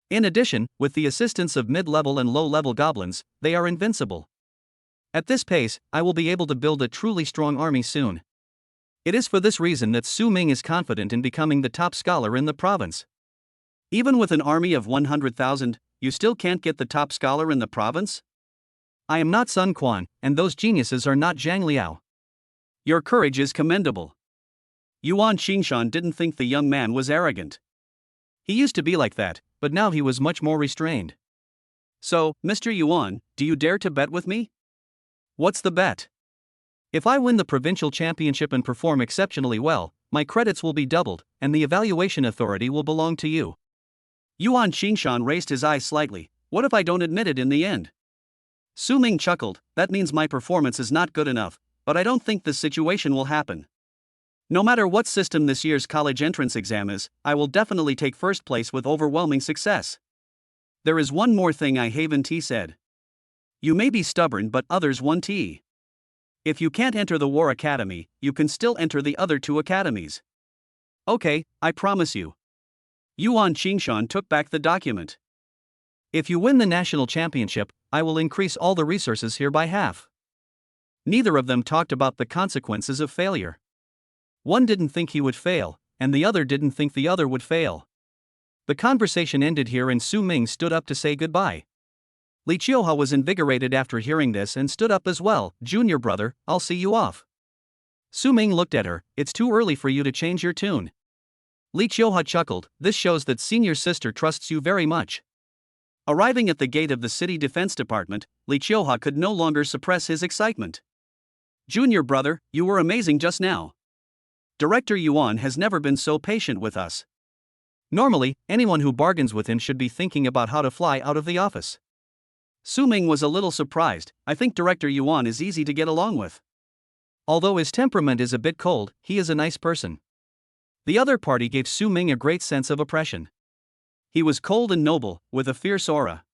In addition, with the assistance of mid-level and low-level goblins, they are invincible. At this pace, I will be able to build a truly strong army soon. It is for this reason that Su Ming is confident in becoming the top scholar in the province. Even with an army of 100,000, you still can't get the top scholar in the province? I am not Sun Quan, and those geniuses are not Zhang Liao. Your courage is commendable. Yuan Xingshan didn't think the young man was arrogant. He used to be like that, but now he was much more restrained. So, Mr. Yuan, do you dare to bet with me? What's the bet? If I win the provincial championship and perform exceptionally well, my credits will be doubled, and the evaluation authority will belong to you. Yuan Xingshan raised his eyes slightly. What if I don't admit it in the end? Su Ming chuckled. That means my performance is not good enough, but I don't think this situation will happen. No matter what system this year's college entrance exam is, I will definitely take first place with overwhelming success. There is one more thing Haven T said. You may be stubborn but others won T. If you can't enter the War Academy, you can still enter the other two academies. Okay, I promise you. Yuan Xingshan took back the document. If you win the national championship, I will increase all the resources here by half. Neither of them talked about the consequences of failure. One didn't think he would fail, and the other didn't think the other would fail. The conversation ended here and Su Ming stood up to say goodbye. Li Qiuhua was invigorated after hearing this and stood up as well. Junior brother, I'll see you off. Su Ming looked at her. It's too early for you to change your tune. Li Qiuhua chuckled. This shows that senior sister trusts you very much. Arriving at the gate of the city defense department, Li Qiuhua could no longer suppress his excitement. Junior brother, you were amazing just now. Director Yuan has never been so patient with us. Normally, anyone who bargains with him should be thinking about how to fly out of the office. Su Ming was a little surprised. I think Director Yuan is easy to get along with. Although his temperament is a bit cold, he is a nice person. The other party gave Su Ming a great sense of oppression. He was cold and noble, with a fierce aura.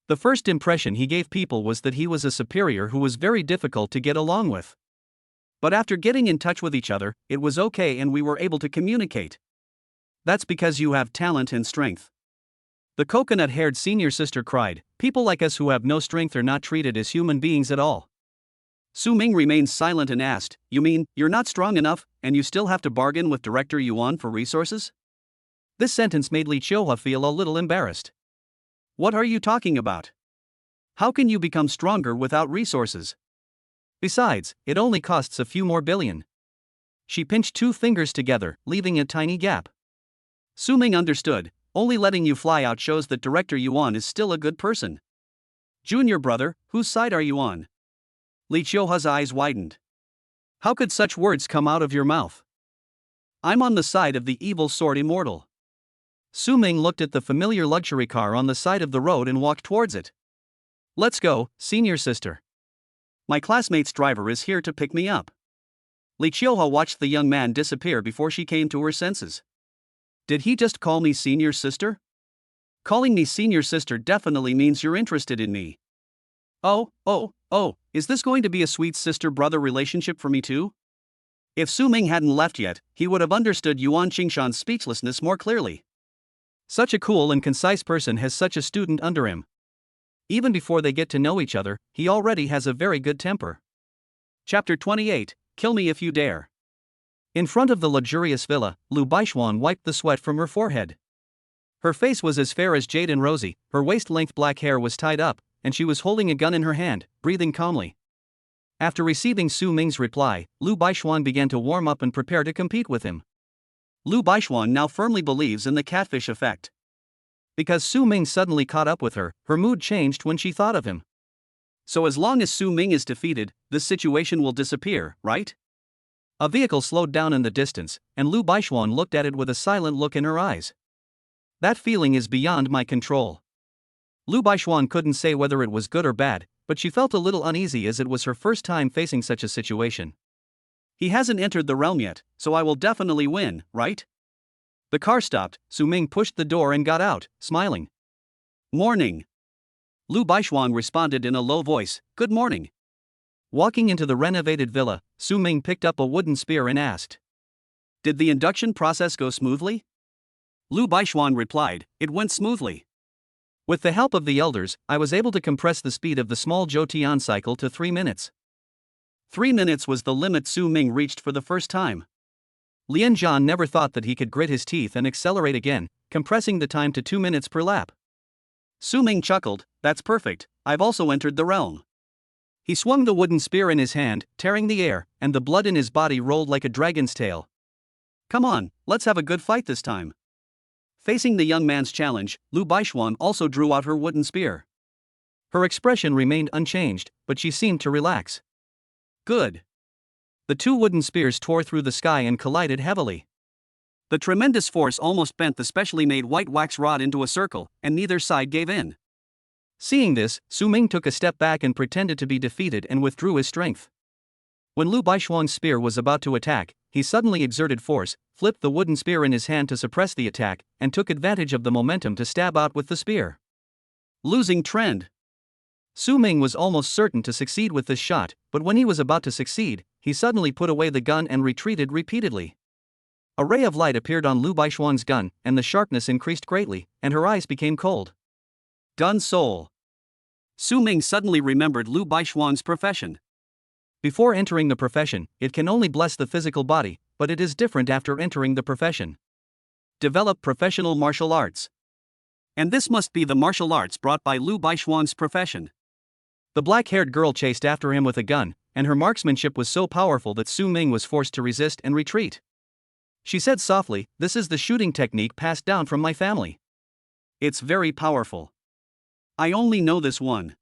The first impression he gave people was that he was a superior who was very difficult to get along with. But after getting in touch with each other, it was okay and we were able to communicate. That's because you have talent and strength. The coconut-haired senior sister cried, people like us who have no strength are not treated as human beings at all. Su Ming remained silent and asked, you mean, you're not strong enough, and you still have to bargain with Director Yuan for resources? This sentence made Li Qiuhua feel a little embarrassed. What are you talking about? How can you become stronger without resources? Besides, it only costs a few more billion. She pinched two fingers together, leaving a tiny gap. Su Ming understood. Only letting you fly out shows that Director Yuan is still a good person. Junior brother, whose side are you on? Li Qiuhua's eyes widened. How could such words come out of your mouth? I'm on the side of the evil sword immortal. Su Ming looked at the familiar luxury car on the side of the road and walked towards it. Let's go, senior sister. My classmate's driver is here to pick me up. Li Qiuhua watched the young man disappear before she came to her senses. Did he just call me senior sister? Calling me senior sister definitely means you're interested in me. Oh, is this going to be a sweet sister-brother relationship for me too? If Su Ming hadn't left yet, he would have understood Yuan Xingshan's speechlessness more clearly. Such a cool and concise person has such a student under him. Even before they get to know each other, he already has a very good temper. Chapter 28, Kill Me If You Dare. In front of the luxurious villa, Lu Baishuan wiped the sweat from her forehead. Her face was as fair as jade and rosy, her waist-length black hair was tied up, and she was holding a gun in her hand, breathing calmly. After receiving Su Ming's reply, Lu Baixuan began to warm up and prepare to compete with him. Lu Baixuan now firmly believes in the catfish effect. Because Su Ming suddenly caught up with her, her mood changed when she thought of him. So as long as Su Ming is defeated, this situation will disappear, right? A vehicle slowed down in the distance, and Lu Baixuan looked at it with a silent look in her eyes. That feeling is beyond my control. Lu Baixuan couldn't say whether it was good or bad, but she felt a little uneasy as it was her first time facing such a situation. He hasn't entered the realm yet, so I will definitely win, right? The car stopped, Su Ming pushed the door and got out, smiling. Morning. Lu Baixuan responded in a low voice, good morning. Walking into the renovated villa, Su Ming picked up a wooden spear and asked. Did the induction process go smoothly? Lu Baixuan replied, it went smoothly. With the help of the elders, I was able to compress the speed of the small Zhou cycle to 3 minutes. 3 minutes was the limit Su Ming reached for the first time. Lian Zhan never thought that he could grit his teeth and accelerate again, compressing the time to 2 minutes per lap. Su Ming chuckled, that's perfect, I've also entered the realm. He swung the wooden spear in his hand, tearing the air, and the blood in his body rolled like a dragon's tail. Come on, let's have a good fight this time. Facing the young man's challenge, Lu Baixuan also drew out her wooden spear. Her expression remained unchanged, but she seemed to relax. Good. The two wooden spears tore through the sky and collided heavily. The tremendous force almost bent the specially made white wax rod into a circle, and neither side gave in. Seeing this, Su Ming took a step back and pretended to be defeated and withdrew his strength. When Lu Baixuan's spear was about to attack, he suddenly exerted force, flipped the wooden spear in his hand to suppress the attack, and took advantage of the momentum to stab out with the spear. Losing trend. Su Ming was almost certain to succeed with this shot, but when he was about to succeed, he suddenly put away the gun and retreated repeatedly. A ray of light appeared on Lu Baixuan's gun, and the sharpness increased greatly, and her eyes became cold. Gun soul. Su Ming suddenly remembered Lu Baixuan's profession. Before entering the profession, it can only bless the physical body, but it is different after entering the profession. Develop professional martial arts. And this must be the martial arts brought by Lu Baixuan's profession. The black-haired girl chased after him with a gun, and her marksmanship was so powerful that Su Ming was forced to resist and retreat. She said softly, this is the shooting technique passed down from my family. It's very powerful. I only know this one.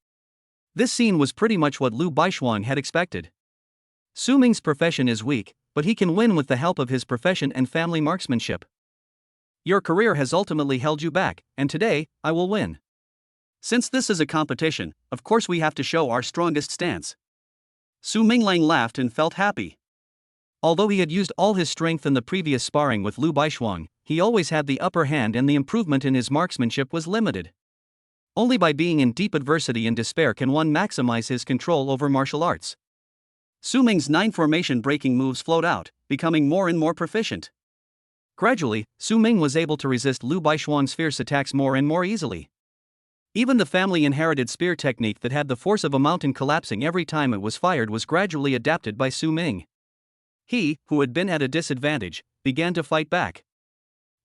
This scene was pretty much what Lu Baixuan had expected. Su Ming's profession is weak, but he can win with the help of his profession and family marksmanship. Your career has ultimately held you back, and today, I will win. Since this is a competition, of course we have to show our strongest stance. Su Minglang laughed and felt happy. Although he had used all his strength in the previous sparring with Lu Baixuan, he always had the upper hand and the improvement in his marksmanship was limited. Only by being in deep adversity and despair can one maximize his control over martial arts. Su Ming's 9 formation breaking moves flowed out, becoming more and more proficient. Gradually, Su Ming was able to resist Lu Baixuan's fierce attacks more and more easily. Even the family-inherited spear technique that had the force of a mountain collapsing every time it was fired was gradually adapted by Su Ming. He, who had been at a disadvantage, began to fight back.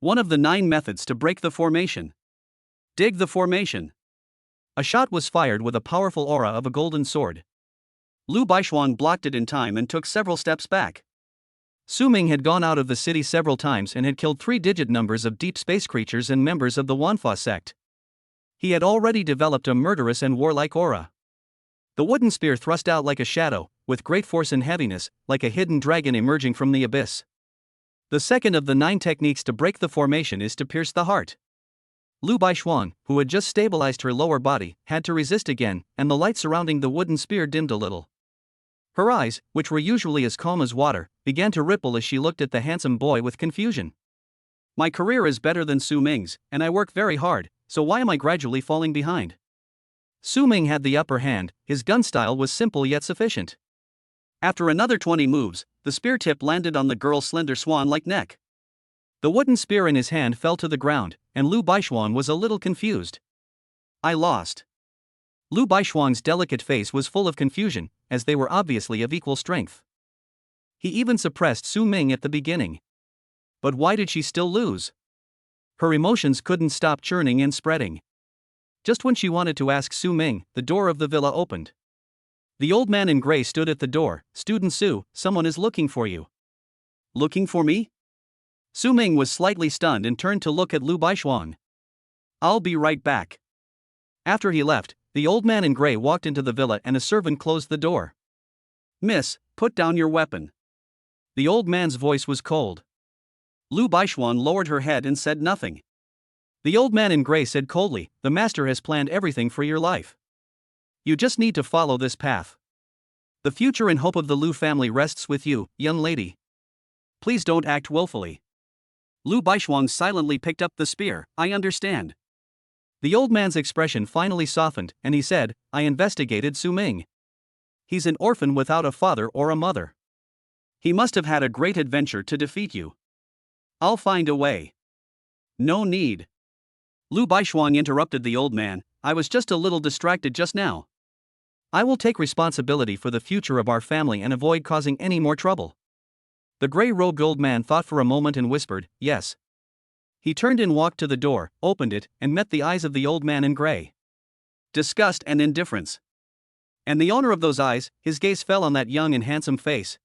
One of the 9 methods to break the formation. Dig the formation. A shot was fired with a powerful aura of a golden sword. Lu Baixuan blocked it in time and took several steps back. Su Ming had gone out of the city several times and had killed 3-digit numbers of deep space creatures and members of the Wanfa sect. He had already developed a murderous and warlike aura. The wooden spear thrust out like a shadow, with great force and heaviness, like a hidden dragon emerging from the abyss. The second of the 9 techniques to break the formation is to pierce the heart. Lu Baixuan, who had just stabilized her lower body, had to resist again, and the light surrounding the wooden spear dimmed a little. Her eyes, which were usually as calm as water, began to ripple as she looked at the handsome boy with confusion. My career is better than Su Ming's, and I work very hard, so why am I gradually falling behind? Su Ming had the upper hand, his gun style was simple yet sufficient. After another 20 moves, the spear tip landed on the girl's slender swan-like neck. The wooden spear in his hand fell to the ground, and Lu Baixuan was a little confused. I lost. Lu Baixuan's delicate face was full of confusion, as they were obviously of equal strength. He even suppressed Su Ming at the beginning. But why did she still lose? Her emotions couldn't stop churning and spreading. Just when she wanted to ask Su Ming, the door of the villa opened. The old man in gray stood at the door. Student Su, someone is looking for you. Looking for me? Su Ming was slightly stunned and turned to look at Lu Baishuang. I'll be right back. After he left, the old man in gray walked into the villa and a servant closed the door. Miss, put down your weapon. The old man's voice was cold. Lu Baishuan lowered her head and said nothing. The old man in gray said coldly, the master has planned everything for your life. You just need to follow this path. The future and hope of the Lu family rests with you, young lady. Please don't act willfully. Lu Baishuang silently picked up the spear. I understand. The old man's expression finally softened, and he said, I investigated Su Ming. He's an orphan without a father or a mother. He must have had a great adventure to defeat you. I'll find a way. No need. Lu Baishuang interrupted the old man. I was just a little distracted just now. I will take responsibility for the future of our family and avoid causing any more trouble. The gray-robed old man thought for a moment and whispered, yes. He turned and walked to the door, opened it, and met the eyes of the old man in gray. Disgust and indifference. And the owner of those eyes, his gaze fell on that young and handsome face.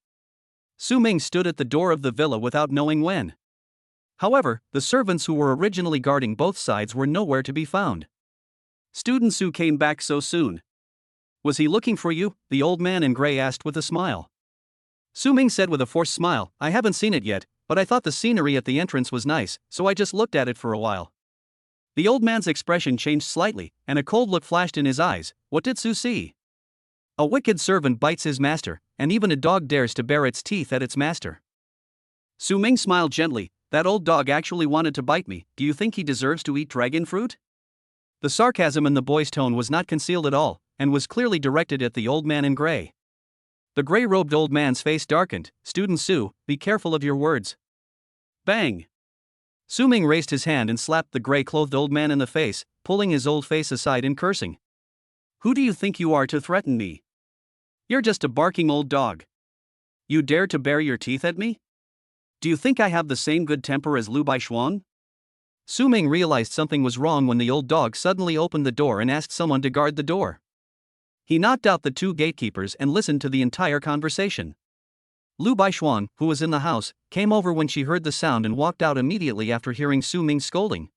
Su Ming stood at the door of the villa without knowing when. However, the servants who were originally guarding both sides were nowhere to be found. Student Su came back so soon. Was he looking for you? The old man in gray asked with a smile. Su Ming said with a forced smile, I haven't seen it yet, but I thought the scenery at the entrance was nice, so I just looked at it for a while. The old man's expression changed slightly, and a cold look flashed in his eyes. What did Su see? A wicked servant bites his master, and even a dog dares to bare its teeth at its master. Su Ming smiled gently. That old dog actually wanted to bite me. Do you think he deserves to eat dragon fruit? The sarcasm in the boy's tone was not concealed at all, and was clearly directed at the old man in gray. The gray-robed old man's face darkened. Student Su, be careful of your words. Bang! Su Ming raised his hand and slapped the gray-clothed old man in the face, pulling his old face aside and cursing. Who do you think you are to threaten me? You're just a barking old dog. You dare to bare your teeth at me? Do you think I have the same good temper as Lu Baishuan? Su Ming realized something was wrong when the old dog suddenly opened the door and asked someone to guard the door. He knocked out the two gatekeepers and listened to the entire conversation. Lu Baishuan, who was in the house, came over when she heard the sound and walked out immediately after hearing Su Ming's scolding.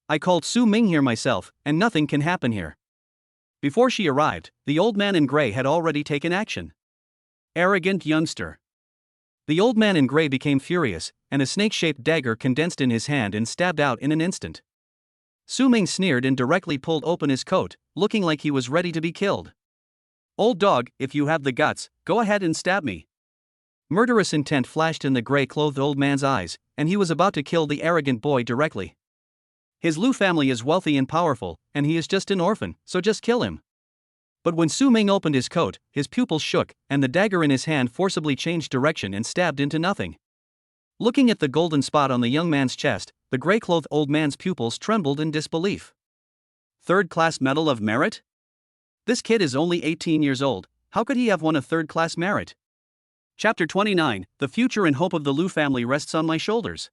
I called Su Ming here myself, and nothing can happen here. Before she arrived, the old man in gray had already taken action. Arrogant youngster. The old man in gray became furious, and a snake-shaped dagger condensed in his hand and stabbed out in an instant. Su Ming sneered and directly pulled open his coat, looking like he was ready to be killed. Old dog, if you have the guts, go ahead and stab me. Murderous intent flashed in the gray-clothed old man's eyes, and he was about to kill the arrogant boy directly. His Lu family is wealthy and powerful, and he is just an orphan, so just kill him. But when Su Ming opened his coat, his pupils shook, and the dagger in his hand forcibly changed direction and stabbed into nothing. Looking at the golden spot on the young man's chest, the gray-clothed old man's pupils trembled in disbelief. Third-class Medal of Merit? This kid is only 18 years old, how could he have won a third-class merit? Chapter 29, The future and hope of the Lu family rests on my shoulders.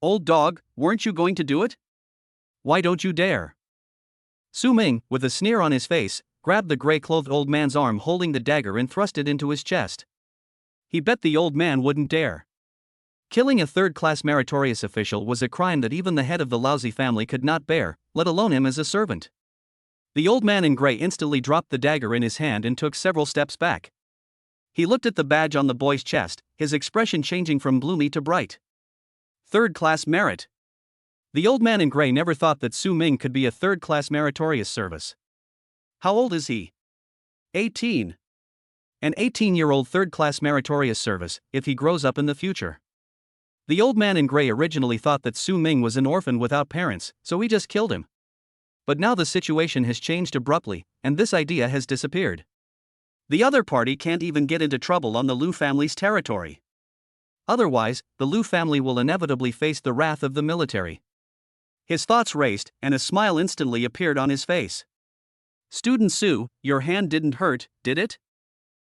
Old dog, weren't you going to do it? Why don't you dare? Su Ming, with a sneer on his face, grabbed the gray-clothed old man's arm holding the dagger and thrust it into his chest. He bet the old man wouldn't dare. Killing a third-class meritorious official was a crime that even the head of the lousy family could not bear, let alone him as a servant. The old man in gray instantly dropped the dagger in his hand and took several steps back. He looked at the badge on the boy's chest, his expression changing from gloomy to bright. Third-class merit. The old man in gray never thought that Su Ming could be a third-class meritorious service. How old is he? 18. An 18-year-old third-class meritorious service, if he grows up in the future. The old man in gray originally thought that Su Ming was an orphan without parents, so he just killed him. But now the situation has changed abruptly, and this idea has disappeared. The other party can't even get into trouble on the Lu family's territory. Otherwise, the Lu family will inevitably face the wrath of the military. His thoughts raced, and a smile instantly appeared on his face. Student Su, your hand didn't hurt, did it?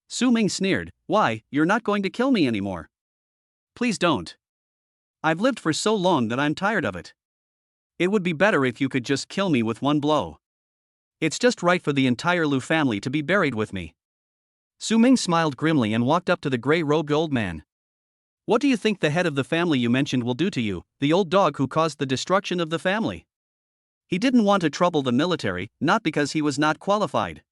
Su Ming sneered, why, you're not going to kill me anymore. Please don't. I've lived for so long that I'm tired of it. It would be better if you could just kill me with one blow. It's just right for the entire Lu family to be buried with me. Su Ming smiled grimly and walked up to the gray-robed old man. What do you think the head of the family you mentioned will do to you, the old dog who caused the destruction of the family? He didn't want to trouble the military, not because he was not qualified.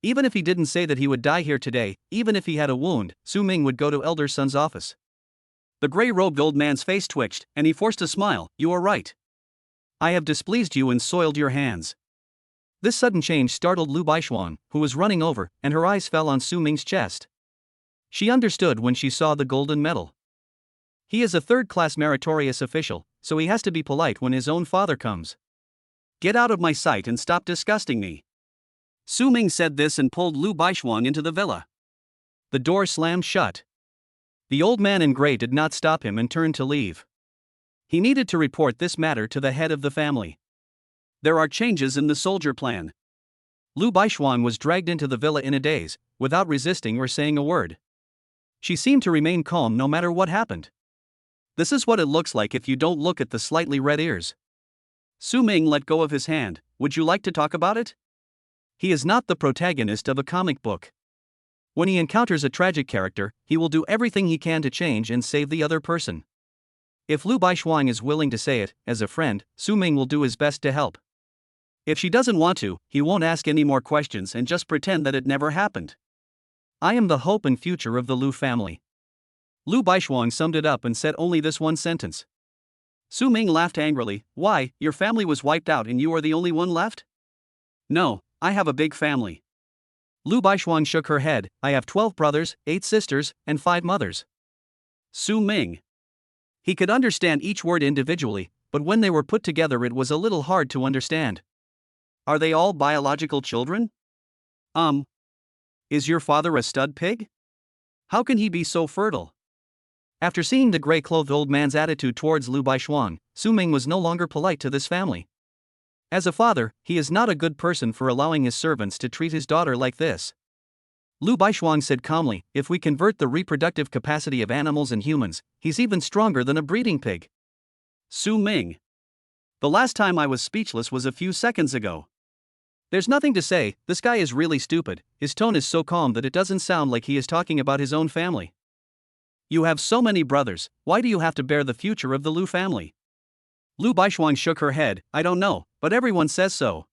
Even if he didn't say that he would die here today, even if he had a wound, Su Ming would go to Elder Sun's office. The gray-robed old man's face twitched, and he forced a smile. You are right. I have displeased you and soiled your hands. This sudden change startled Lu Baishuang, who was running over, and her eyes fell on Su Ming's chest. She understood when she saw the golden medal. He is a third-class meritorious official, so he has to be polite when his own father comes. Get out of my sight and stop disgusting me. Su Ming said this and pulled Lu Baishuang into the villa. The door slammed shut. The old man in gray did not stop him and turned to leave. He needed to report this matter to the head of the family. There are changes in the soldier plan. Lu Baishuang was dragged into the villa in a daze, without resisting or saying a word. She seemed to remain calm no matter what happened. This is what it looks like if you don't look at the slightly red ears. Su Ming let go of his hand. Would you like to talk about it? He is not the protagonist of a comic book. When he encounters a tragic character, he will do everything he can to change and save the other person. If Lu Baishuang is willing to say it, as a friend, Su Ming will do his best to help. If she doesn't want to, he won't ask any more questions and just pretend that it never happened. I am the hope and future of the Lu family. Lu Baishuang summed it up and said only this one sentence. Su Ming laughed angrily. Why, your family was wiped out and you are the only one left? No, I have a big family. Lu Baishuang shook her head. I have 12 brothers, 8 sisters, and 5 mothers. Su Ming. He could understand each word individually, but when they were put together it was a little hard to understand. Are they all biological children? Is your father a stud pig? How can he be so fertile? After seeing the gray-clothed old man's attitude towards Lu Baishuang, Su Ming was no longer polite to this family. As a father, he is not a good person for allowing his servants to treat his daughter like this. Lu Baishuang said calmly, if we convert the reproductive capacity of animals and humans, he's even stronger than a breeding pig. Su Ming. The last time I was speechless was a few seconds ago. There's nothing to say, this guy is really stupid. His tone is so calm that it doesn't sound like he is talking about his own family. You have so many brothers, why do you have to bear the future of the Lu family? Lu Baishuang shook her head. I don't know, but everyone says so.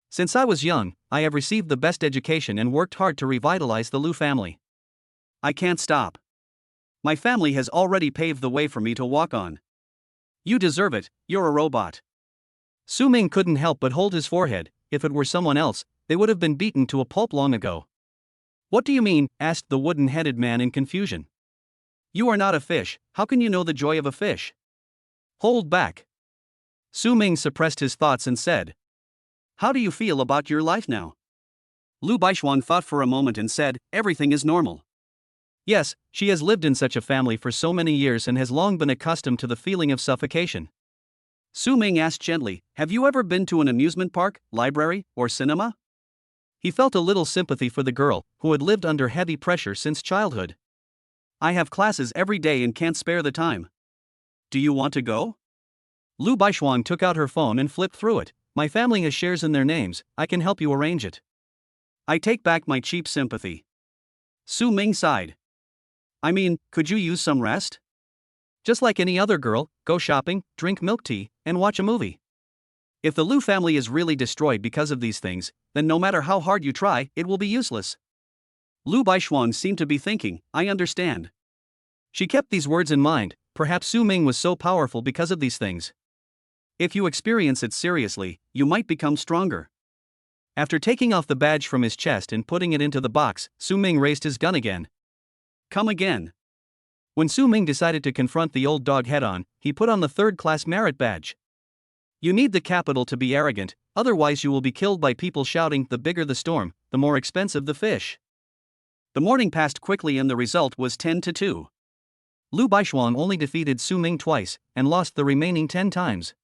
Since I was young, I have received the best education and worked hard to revitalize the Lu family. I can't stop. My family has already paved the way for me to walk on. You deserve it, you're a robot. Su Ming couldn't help but hold his forehead. If it were someone else, they would have been beaten to a pulp long ago. What do you mean? Asked the wooden-headed man in confusion. You are not a fish, how can you know the joy of a fish? Hold back. Su Ming suppressed his thoughts and said. How do you feel about your life now? Lu Baishuang thought for a moment and said, everything is normal. Yes, she has lived in such a family for so many years and has long been accustomed to the feeling of suffocation. Su Ming asked gently, have you ever been to an amusement park, library, or cinema? He felt a little sympathy for the girl, who had lived under heavy pressure since childhood. I have classes every day and can't spare the time. Do you want to go? Lu Baishuang took out her phone and flipped through it. My family has shares in their names, I can help you arrange it. I take back my cheap sympathy. Su Ming sighed. I mean, could you use some rest? Just like any other girl, go shopping, drink milk tea, and watch a movie. If the Lu family is really destroyed because of these things, then no matter how hard you try, it will be useless. Lu Baishuang seemed to be thinking, I understand. She kept these words in mind, perhaps Su Ming was so powerful because of these things. If you experience it seriously, you might become stronger. After taking off the badge from his chest and putting it into the box, Su Ming raised his gun again. Come again. When Su Ming decided to confront the old dog head-on, he put on the third-class merit badge. You need the capital to be arrogant, otherwise you will be killed by people shouting, the bigger the storm, the more expensive the fish. The morning passed quickly and the result was 10-2. Lu Baishuang only defeated Su Ming twice, and lost the remaining 10 times.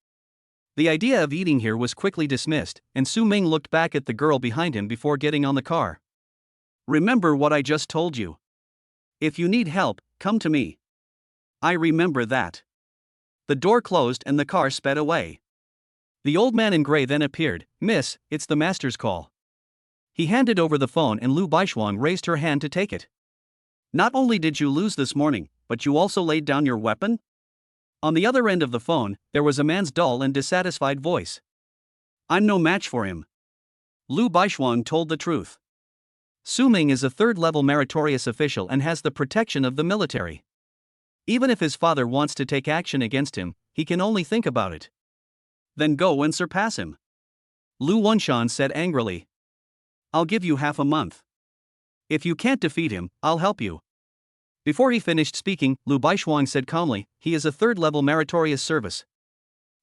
The idea of eating here was quickly dismissed, and Su Ming looked back at the girl behind him before getting on the car. Remember what I just told you. If you need help, come to me. I remember that. The door closed and the car sped away. The old man in gray then appeared. Miss, it's the master's call. He handed over the phone and Lu Baishuang raised her hand to take it. Not only did you lose this morning, but you also laid down your weapon? On the other end of the phone, there was a man's dull and dissatisfied voice. I'm no match for him. Lu Baishuang told the truth. Su Ming is a third-level meritorious official and has the protection of the military. Even if his father wants to take action against him, he can only think about it. Then go and surpass him. Lu Wenshan said angrily. I'll give you half a month. If you can't defeat him, I'll help you. Before he finished speaking, Lu Baishuang said calmly, he is a third-level meritorious service.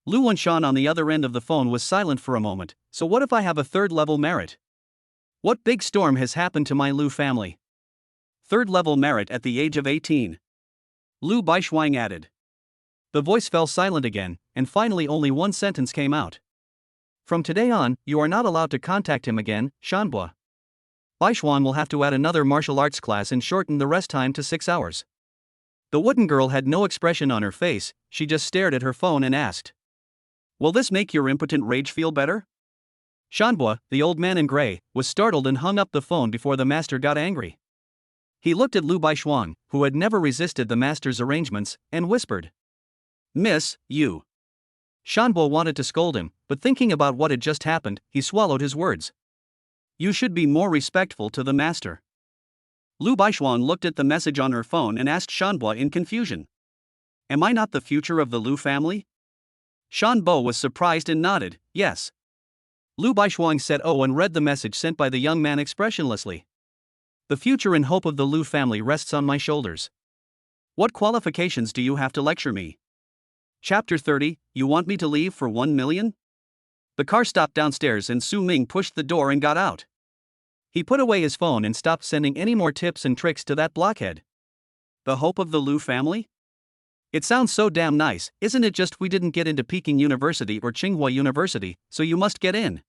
Lu Wenshan on the other end of the phone was silent for a moment. So what if I have a third-level merit? What big storm has happened to my Lu family? Third-level merit at the age of 18. Lu Baishuang added. The voice fell silent again, and finally only one sentence came out. From today on, you are not allowed to contact him again, Shanbua. Baishuang will have to add another martial arts class and shorten the rest time to 6 hours. The wooden girl had no expression on her face, she just stared at her phone and asked. Will this make your impotent rage feel better? Shanbua, the old man in gray, was startled and hung up the phone before the master got angry. He looked at Lu Baishuang, who had never resisted the master's arrangements, and whispered. Miss, you. Shanbua wanted to scold him, but thinking about what had just happened, he swallowed his words. You should be more respectful to the master. Lu Baishuang looked at the message on her phone and asked Shanbua in confusion. Am I not the future of the Lu family? Shanbua was surprised and nodded, yes. Lu Baishuang said oh and read the message sent by the young man expressionlessly. The future and hope of the Lu family rests on my shoulders. What qualifications do you have to lecture me? Chapter 30, you want me to leave for 1 million? The car stopped downstairs and Su Ming pushed the door and got out. He put away his phone and stopped sending any more tips and tricks to that blockhead. The hope of the Lu family? It sounds so damn nice, isn't it? Just we didn't get into Peking University or Tsinghua University, so you must get in.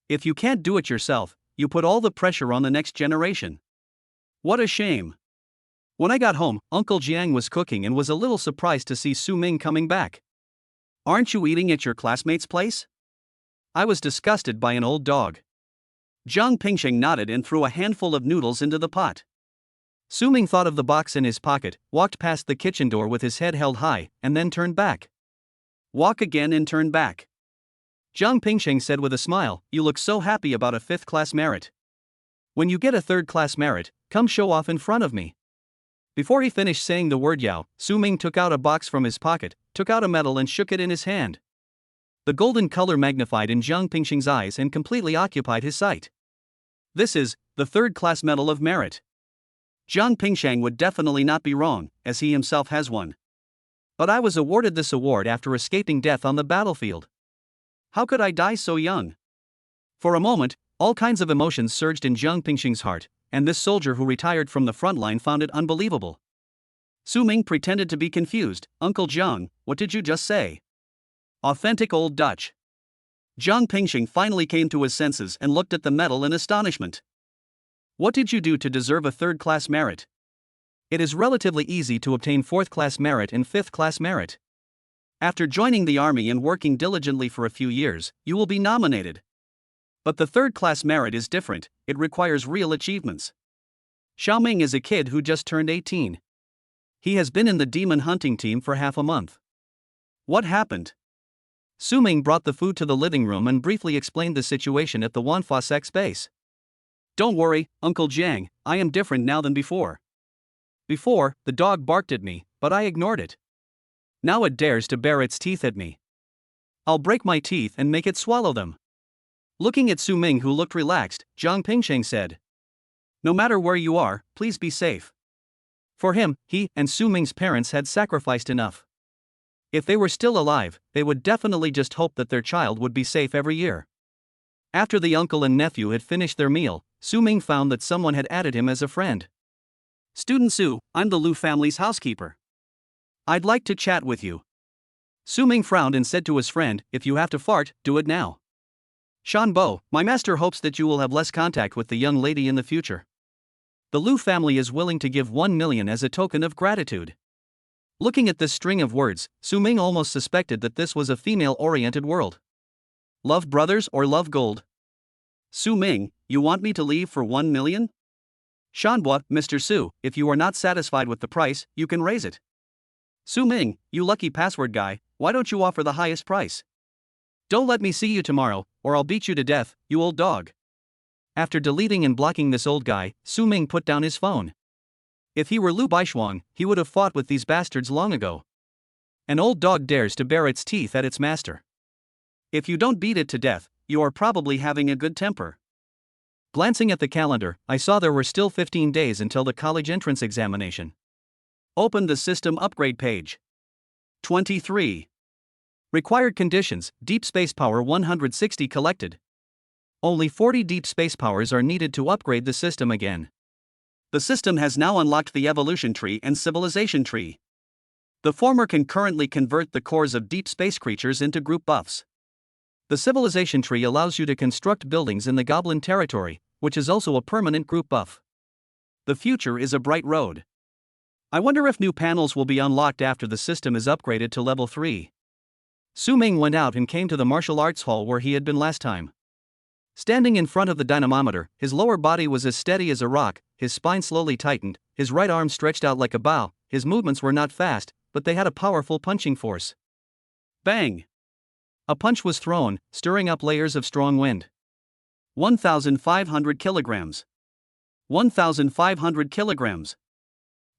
If you can't do it yourself, you put all the pressure on the next generation. What a shame. When I got home, Uncle Jiang was cooking and was a little surprised to see Su Ming coming back. Aren't you eating at your classmate's place? I was disgusted by an old dog. Jiang Pingsheng nodded and threw a handful of noodles into the pot. Su Ming thought of the box in his pocket, walked past the kitchen door with his head held high, and then turned back. Walk again and turn back. Jiang Pingsheng said with a smile, you look so happy about a 5th-class merit. When you get a 3rd-class merit, come show off in front of me. Before he finished saying the word Yao, Su Ming took out a box from his pocket, took out a medal and shook it in his hand. The golden color magnified in Jiang Pingsheng's eyes and completely occupied his sight. This is the 3rd-class medal of merit. Jiang Pingsheng would definitely not be wrong, as he himself has one. But I was awarded this award after escaping death on the battlefield. How could I die so young? For a moment, all kinds of emotions surged in Jiang Pingsheng's heart, and this soldier who retired from the front line found it unbelievable. Su Ming pretended to be confused. Uncle Jiang, what did you just say? Authentic Old Dutch. Jiang Pingsheng finally came to his senses and looked at the medal in astonishment. What did you do to deserve a 3rd-class merit? It is relatively easy to obtain 4th-class merit and 5th-class merit. After joining the army and working diligently for a few years, you will be nominated. But the 3rd-class merit is different, it requires real achievements. Xiaoming is a kid who just turned 18. He has been in the demon hunting team for half a month. What happened? Su Ming brought the food to the living room and briefly explained the situation at the Wanfosek base. Don't worry, Uncle Jiang, I am different now than before. Before, the dog barked at me, but I ignored it. Now it dares to bare its teeth at me. I'll break my teeth and make it swallow them. Looking at Su Ming, who looked relaxed, Jiang Pingsheng said. No matter where you are, please be safe. For him, he and Su Ming's parents had sacrificed enough. If they were still alive, they would definitely just hope that their child would be safe every year. After the uncle and nephew had finished their meal, Su Ming found that someone had added him as a friend. Student Su, I'm the Lu family's housekeeper. I'd like to chat with you. Su Ming frowned and said to his friend, if you have to fart, do it now. Shanbo, my master hopes that you will have less contact with the young lady in the future. The Lu family is willing to give 1 million as a token of gratitude. Looking at this string of words, Su Ming almost suspected that this was a female-oriented world. Love brothers or love gold? Su Ming, you want me to leave for 1 million? Shanbua, Mr. Su, if you are not satisfied with the price, you can raise it. Su Ming, you lucky password guy, why don't you offer the highest price? Don't let me see you tomorrow, or I'll beat you to death, you old dog. After deleting and blocking this old guy, Su Ming put down his phone. If he were Lu Baishuang, he would have fought with these bastards long ago. An old dog dares to bare its teeth at its master. If you don't beat it to death, you are probably having a good temper. Glancing at the calendar, I saw there were still 15 days until the college entrance examination. Open the system upgrade page. 23. Required conditions: deep space power 160 collected. Only 40 deep space powers are needed to upgrade the system again. The system has now unlocked the evolution tree and civilization tree. The former can currently convert the cores of deep space creatures into group buffs. The civilization tree allows you to construct buildings in the goblin territory, which is also a permanent group buff. The future is a bright road. I wonder if new panels will be unlocked after the system is upgraded to level 3. Su Ming went out and came to the martial arts hall where he had been last time. Standing in front of the dynamometer, his lower body was as steady as a rock, his spine slowly tightened, his right arm stretched out like a bow. His movements were not fast, but they had a powerful punching force. Bang! A punch was thrown, stirring up layers of strong wind. 1,500 kilograms. 1,500 kilograms.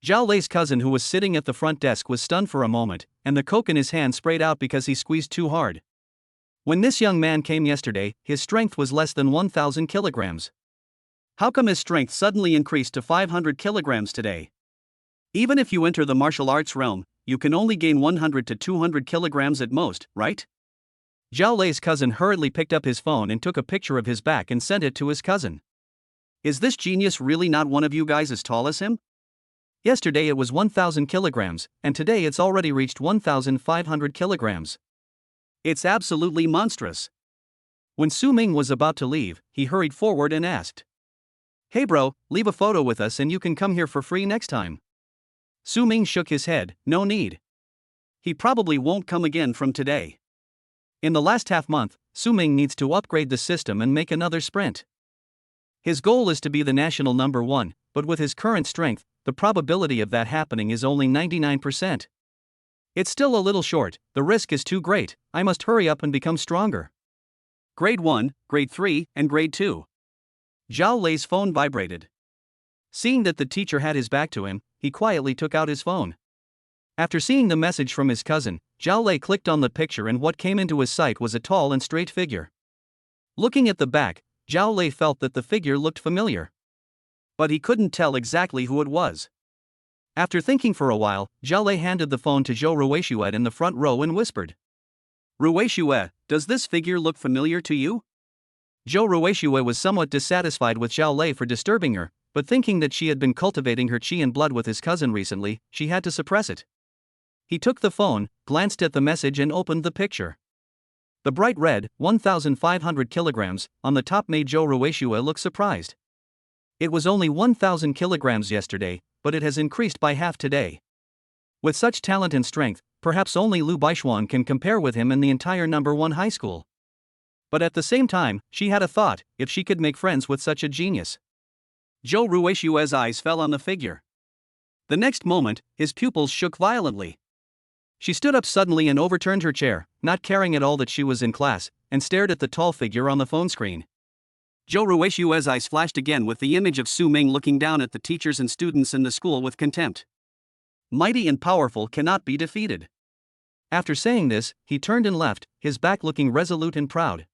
Zhao Lei's cousin, who was sitting at the front desk, was stunned for a moment, and the coke in his hand sprayed out because he squeezed too hard. When this young man came yesterday, his strength was less than 1,000 kilograms. How come his strength suddenly increased to 500 kilograms today? Even if you enter the martial arts realm, you can only gain 100 to 200 kilograms at most, right? Zhao Lei's cousin hurriedly picked up his phone and took a picture of his back and sent it to his cousin. Is this genius really not one of you guys as tall as him? Yesterday it was 1,000 kilograms, and today it's already reached 1,500 kilograms. It's absolutely monstrous. When Su Ming was about to leave, he hurried forward and asked, "Hey bro, leave a photo with us and you can come here for free next time." Su Ming shook his head, no need. He probably won't come again from today. In the last half month, Su Ming needs to upgrade the system and make another sprint. His goal is to be the national number 1, but with his current strength, the probability of that happening is only 99%. It's still a little short, the risk is too great, I must hurry up and become stronger. Grade 1, Grade 3, and Grade 2. Zhao Lei's phone vibrated. Seeing that the teacher had his back to him, he quietly took out his phone. After seeing the message from his cousin, Zhao Lei clicked on the picture and what came into his sight was a tall and straight figure. Looking at the back, Zhao Lei felt that the figure looked familiar. But he couldn't tell exactly who it was. After thinking for a while, Zhao Lei handed the phone to Zhou Ruixue in the front row and whispered, "Ruixue, does this figure look familiar to you?" Zhou Ruixue was somewhat dissatisfied with Zhao Lei for disturbing her, but thinking that she had been cultivating her qi and blood with his cousin recently, she had to suppress it. He took the phone, glanced at the message and opened the picture. The bright red, 1,500 kilograms, on the top made Zhou Ruixue look surprised. It was only 1,000 kilograms yesterday, but it has increased by half today. With such talent and strength, perhaps only Lu Baishuang can compare with him in the entire number 1 high school. But at the same time, she had a thought: if she could make friends with such a genius. Zhou Ruixue's eyes fell on the figure. The next moment, his pupils shook violently. She stood up suddenly and overturned her chair, not caring at all that she was in class, and stared at the tall figure on the phone screen. Zhou Ruixue's eyes flashed again with the image of Su Ming looking down at the teachers and students in the school with contempt. Mighty and powerful cannot be defeated. After saying this, he turned and left, his back looking resolute and proud.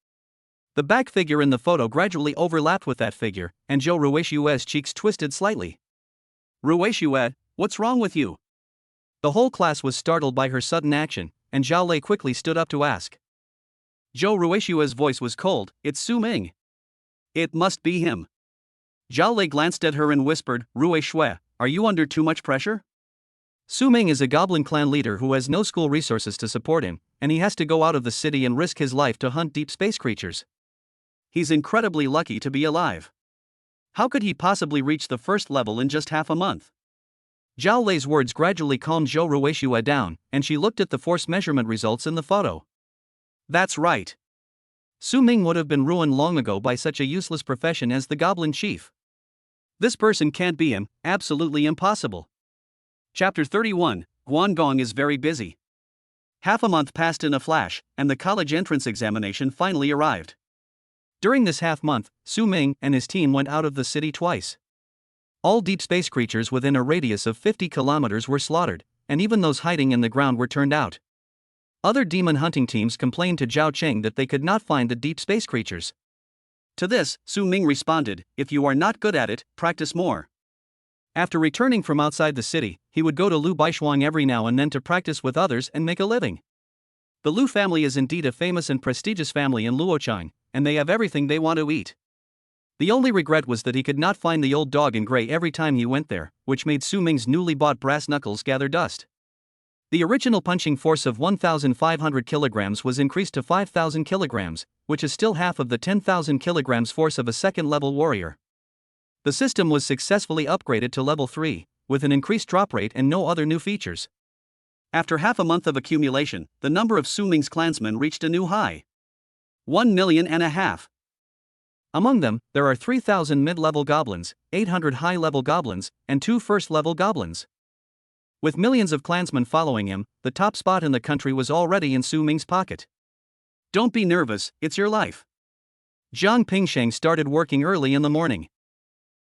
The back figure in the photo gradually overlapped with that figure, and Zhou Ruixue's cheeks twisted slightly. "Ruixue, what's wrong with you?" The whole class was startled by her sudden action, and Zhao Lei quickly stood up to ask. Zhou Ruixue's voice was cold. "It's Su Ming. It must be him." Zhao Lei glanced at her and whispered, "Ruixue, are you under too much pressure?" Su Ming is a goblin clan leader who has no school resources to support him, and he has to go out of the city and risk his life to hunt deep space creatures. He's incredibly lucky to be alive. How could he possibly reach the first level in just half a month? Zhao Lei's words gradually calmed Zhou Ruixue down, and she looked at the force measurement results in the photo. That's right. Su Ming would have been ruined long ago by such a useless profession as the goblin chief. This person can't be him, absolutely impossible. Chapter 31, Guangdong is very busy. Half a month passed in a flash, and the college entrance examination finally arrived. During this half month, Su Ming and his team went out of the city twice. All deep space creatures within a radius of 50 kilometers were slaughtered, and even those hiding in the ground were turned out. Other demon hunting teams complained to Zhao Cheng that they could not find the deep space creatures. To this, Su Ming responded, "If you are not good at it, practice more." After returning from outside the city, he would go to Lu Baishuang every now and then to practice with others and make a living. The Lu family is indeed a famous and prestigious family in Luochang, and they have everything they want to eat. The only regret was that he could not find the old dog in gray every time he went there, which made Su Ming's newly bought brass knuckles gather dust. The original punching force of 1,500 kilograms was increased to 5,000 kilograms, which is still half of the 10,000 kilograms force of a second-level warrior. The system was successfully upgraded to level 3, with an increased drop rate and no other new features. After half a month of accumulation, the number of Su Ming's clansmen reached a new high. 1.5 million. Among them, there are 3,000 mid-level goblins, 800 high-level goblins, and 2 first-level goblins. With millions of clansmen following him, the top spot in the country was already in Su Ming's pocket. Don't be nervous, it's your life. Jiang Pingsheng started working early in the morning.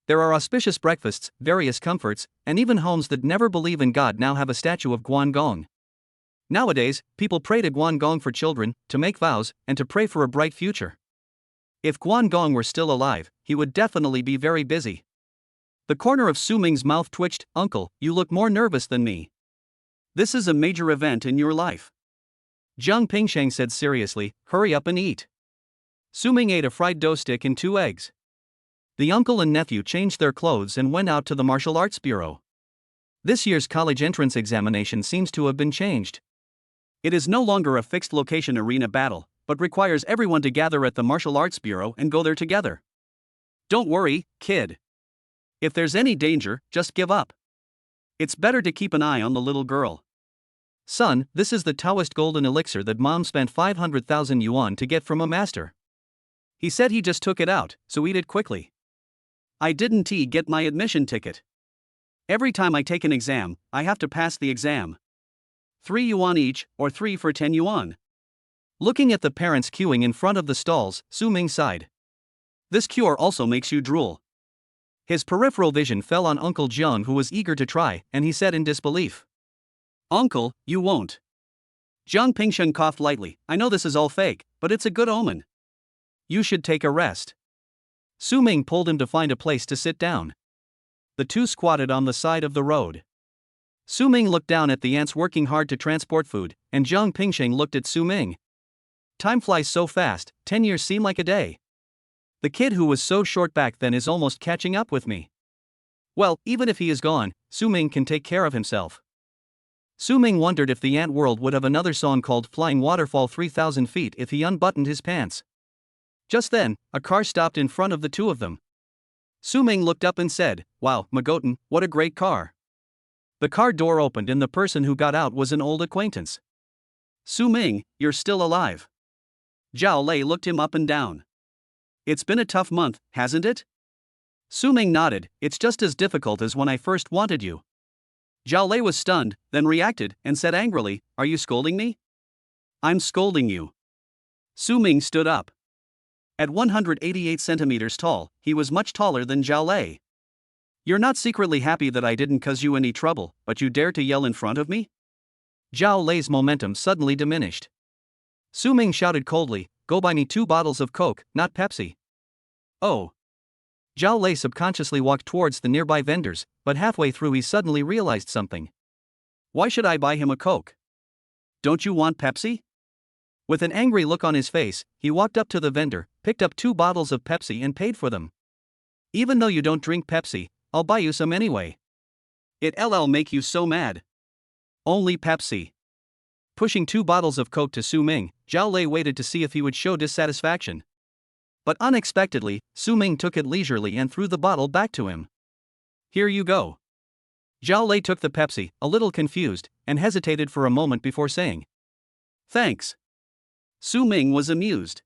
There are auspicious breakfasts, various comforts, and even homes that never believe in God now have a statue of Guangdong. Nowadays, people pray to Guangdong for children, to make vows, and to pray for a bright future. If Guangdong were still alive, he would definitely be very busy. The corner of Su Ming's mouth twitched. "Uncle, you look more nervous than me. This is a major event in your life." Jiang Pingsheng said seriously, "Hurry up and eat." Su Ming ate a fried dough stick and 2 eggs. The uncle and nephew changed their clothes and went out to the martial arts bureau. This year's college entrance examination seems to have been changed. It is no longer a fixed location arena battle, but requires everyone to gather at the martial arts bureau and go there together. Don't worry, kid. If there's any danger, just give up. It's better to keep an eye on the little girl. Son, this is the Taoist golden elixir that Mom spent 500,000 yuan to get from a master. He said he just took it out, so eat it quickly. I didn't get my admission ticket. Every time I take an exam, I have to pass the exam. 3 yuan each, or 3 for 10 yuan. Looking at the parents queuing in front of the stalls, Su Ming sighed. This cure also makes you drool. His peripheral vision fell on Uncle Jiang, who was eager to try, and he said in disbelief, "Uncle, you won't." Jiang Pingsheng coughed lightly. "I know this is all fake, but it's a good omen. You should take a rest." Su Ming pulled him to find a place to sit down. The two squatted on the side of the road. Su Ming looked down at the ants working hard to transport food, and Jiang Pingsheng looked at Su Ming. Time flies so fast, 10 years seem like a day. The kid who was so short back then is almost catching up with me. Well, even if he is gone, Su Ming can take care of himself. Su Ming wondered if the ant world would have another song called Flying Waterfall 3,000 feet if he unbuttoned his pants. Just then, a car stopped in front of the two of them. Su Ming looked up and said, "Wow, Magotan, what a great car." The car door opened and the person who got out was an old acquaintance. "Su Ming, you're still alive." Zhao Lei looked him up and down. "It's been a tough month, hasn't it?" Su Ming nodded. "It's just as difficult as when I first wanted you." Zhao Lei was stunned, then reacted, and said angrily, "Are you scolding me?" "I'm scolding you." Su Ming stood up. At 188 centimeters tall, he was much taller than Zhao Lei. "You're not secretly happy that I didn't cause you any trouble, but you dare to yell in front of me?" Zhao Lei's momentum suddenly diminished. Su Ming shouted coldly, "Go buy me 2 bottles of Coke, not Pepsi." "Oh." Zhao Lei subconsciously walked towards the nearby vendors, but halfway through he suddenly realized something. "Why should I buy him a Coke? Don't you want Pepsi?" With an angry look on his face, he walked up to the vendor, picked up 2 bottles of Pepsi and paid for them. "Even though you don't drink Pepsi, I'll buy you some anyway." "It'll make you so mad." "Only Pepsi." Pushing 2 bottles of Coke to Su Ming, Zhao Lei waited to see if he would show dissatisfaction. But unexpectedly, Su Ming took it leisurely and threw the bottle back to him. "Here you go." Zhao Lei took the Pepsi, a little confused, and hesitated for a moment before saying, "Thanks." Su Ming was amused.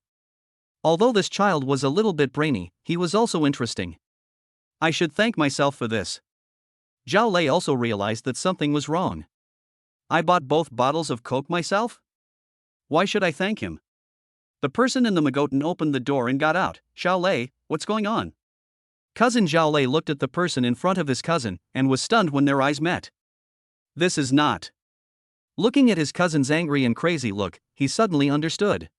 Although this child was a little bit brainy, he was also interesting. I should thank myself for this. Zhao Lei also realized that something was wrong. I bought both bottles of Coke myself? Why should I thank him? The person in the Magotan opened the door and got out. Zhao Lei, what's going on? Cousin Zhao Lei looked at the person in front of his cousin and was stunned when their eyes met. This is not. Looking at his cousin's angry and crazy look, he suddenly understood.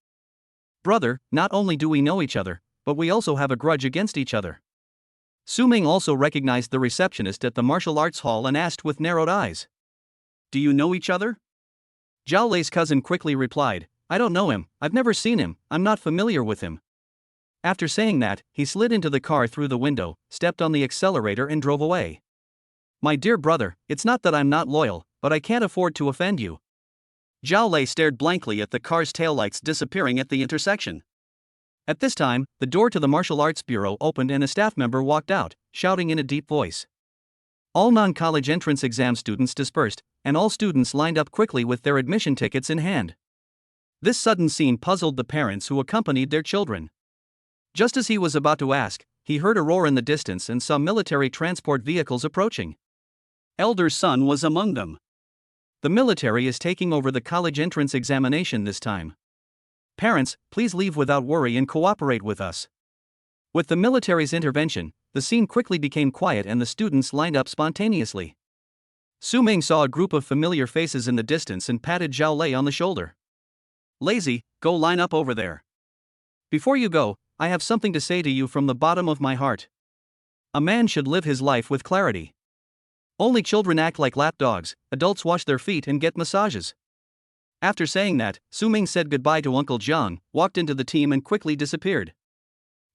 Brother, not only do we know each other, but we also have a grudge against each other. Su Ming also recognized the receptionist at the martial arts hall and asked with narrowed eyes. Do you know each other? Zhao Lei's cousin quickly replied, I don't know him, I've never seen him, I'm not familiar with him. After saying that, he slid into the car through the window, stepped on the accelerator and drove away. My dear brother, it's not that I'm not loyal, but I can't afford to offend you. Zhao Lei stared blankly at the car's taillights disappearing at the intersection. At this time, the door to the martial arts bureau opened and a staff member walked out, shouting in a deep voice. All non-college entrance exam students dispersed, and all students lined up quickly with their admission tickets in hand. This sudden scene puzzled the parents who accompanied their children. Just as he was about to ask, he heard a roar in the distance and saw military transport vehicles approaching. Elder son was among them. The military is taking over the college entrance examination this time. Parents, please leave without worry and cooperate with us. With the military's intervention, the scene quickly became quiet and the students lined up spontaneously. Su Ming saw a group of familiar faces in the distance and patted Zhao Lei on the shoulder. Lazy, go line up over there. Before you go, I have something to say to you from the bottom of my heart. A man should live his life with clarity. Only children act like lapdogs, adults wash their feet and get massages. After saying that, Su Ming said goodbye to Uncle Jiang, walked into the team and quickly disappeared.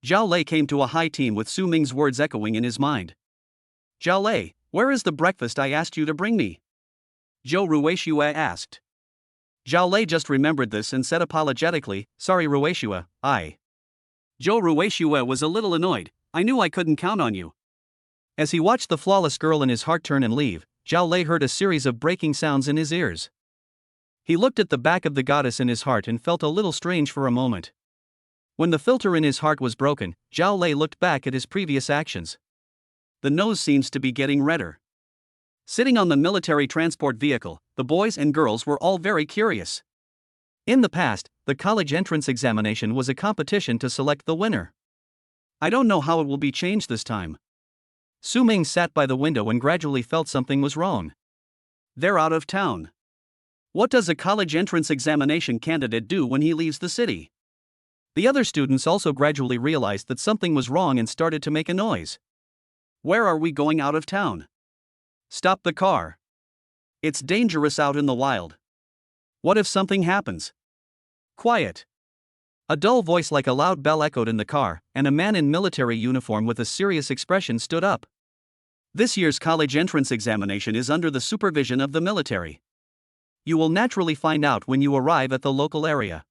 Zhao Lei came to a high team with Su Ming's words echoing in his mind. Zhao Lei, where is the breakfast I asked you to bring me? Zhou Ruishue asked. Zhao Lei just remembered this and said apologetically, sorry Ruishue, Zhou Ruishue was a little annoyed, I knew I couldn't count on you. As he watched the flawless girl in his heart turn and leave, Zhao Lei heard a series of breaking sounds in his ears. He looked at the back of the goddess in his heart and felt a little strange for a moment. When the filter in his heart was broken, Zhao Lei looked back at his previous actions. The nose seems to be getting redder. Sitting on the military transport vehicle, the boys and girls were all very curious. In the past, the college entrance examination was a competition to select the winner. I don't know how it will be changed this time. Su Ming sat by the window and gradually felt something was wrong. They're out of town. What does a college entrance examination candidate do when he leaves the city? The other students also gradually realized that something was wrong and started to make a noise. Where are we going out of town? Stop the car. It's dangerous out in the wild. What if something happens? Quiet. A dull voice like a loud bell echoed in the car, and a man in military uniform with a serious expression stood up. This year's college entrance examination is under the supervision of the military. You will naturally find out when you arrive at the local area.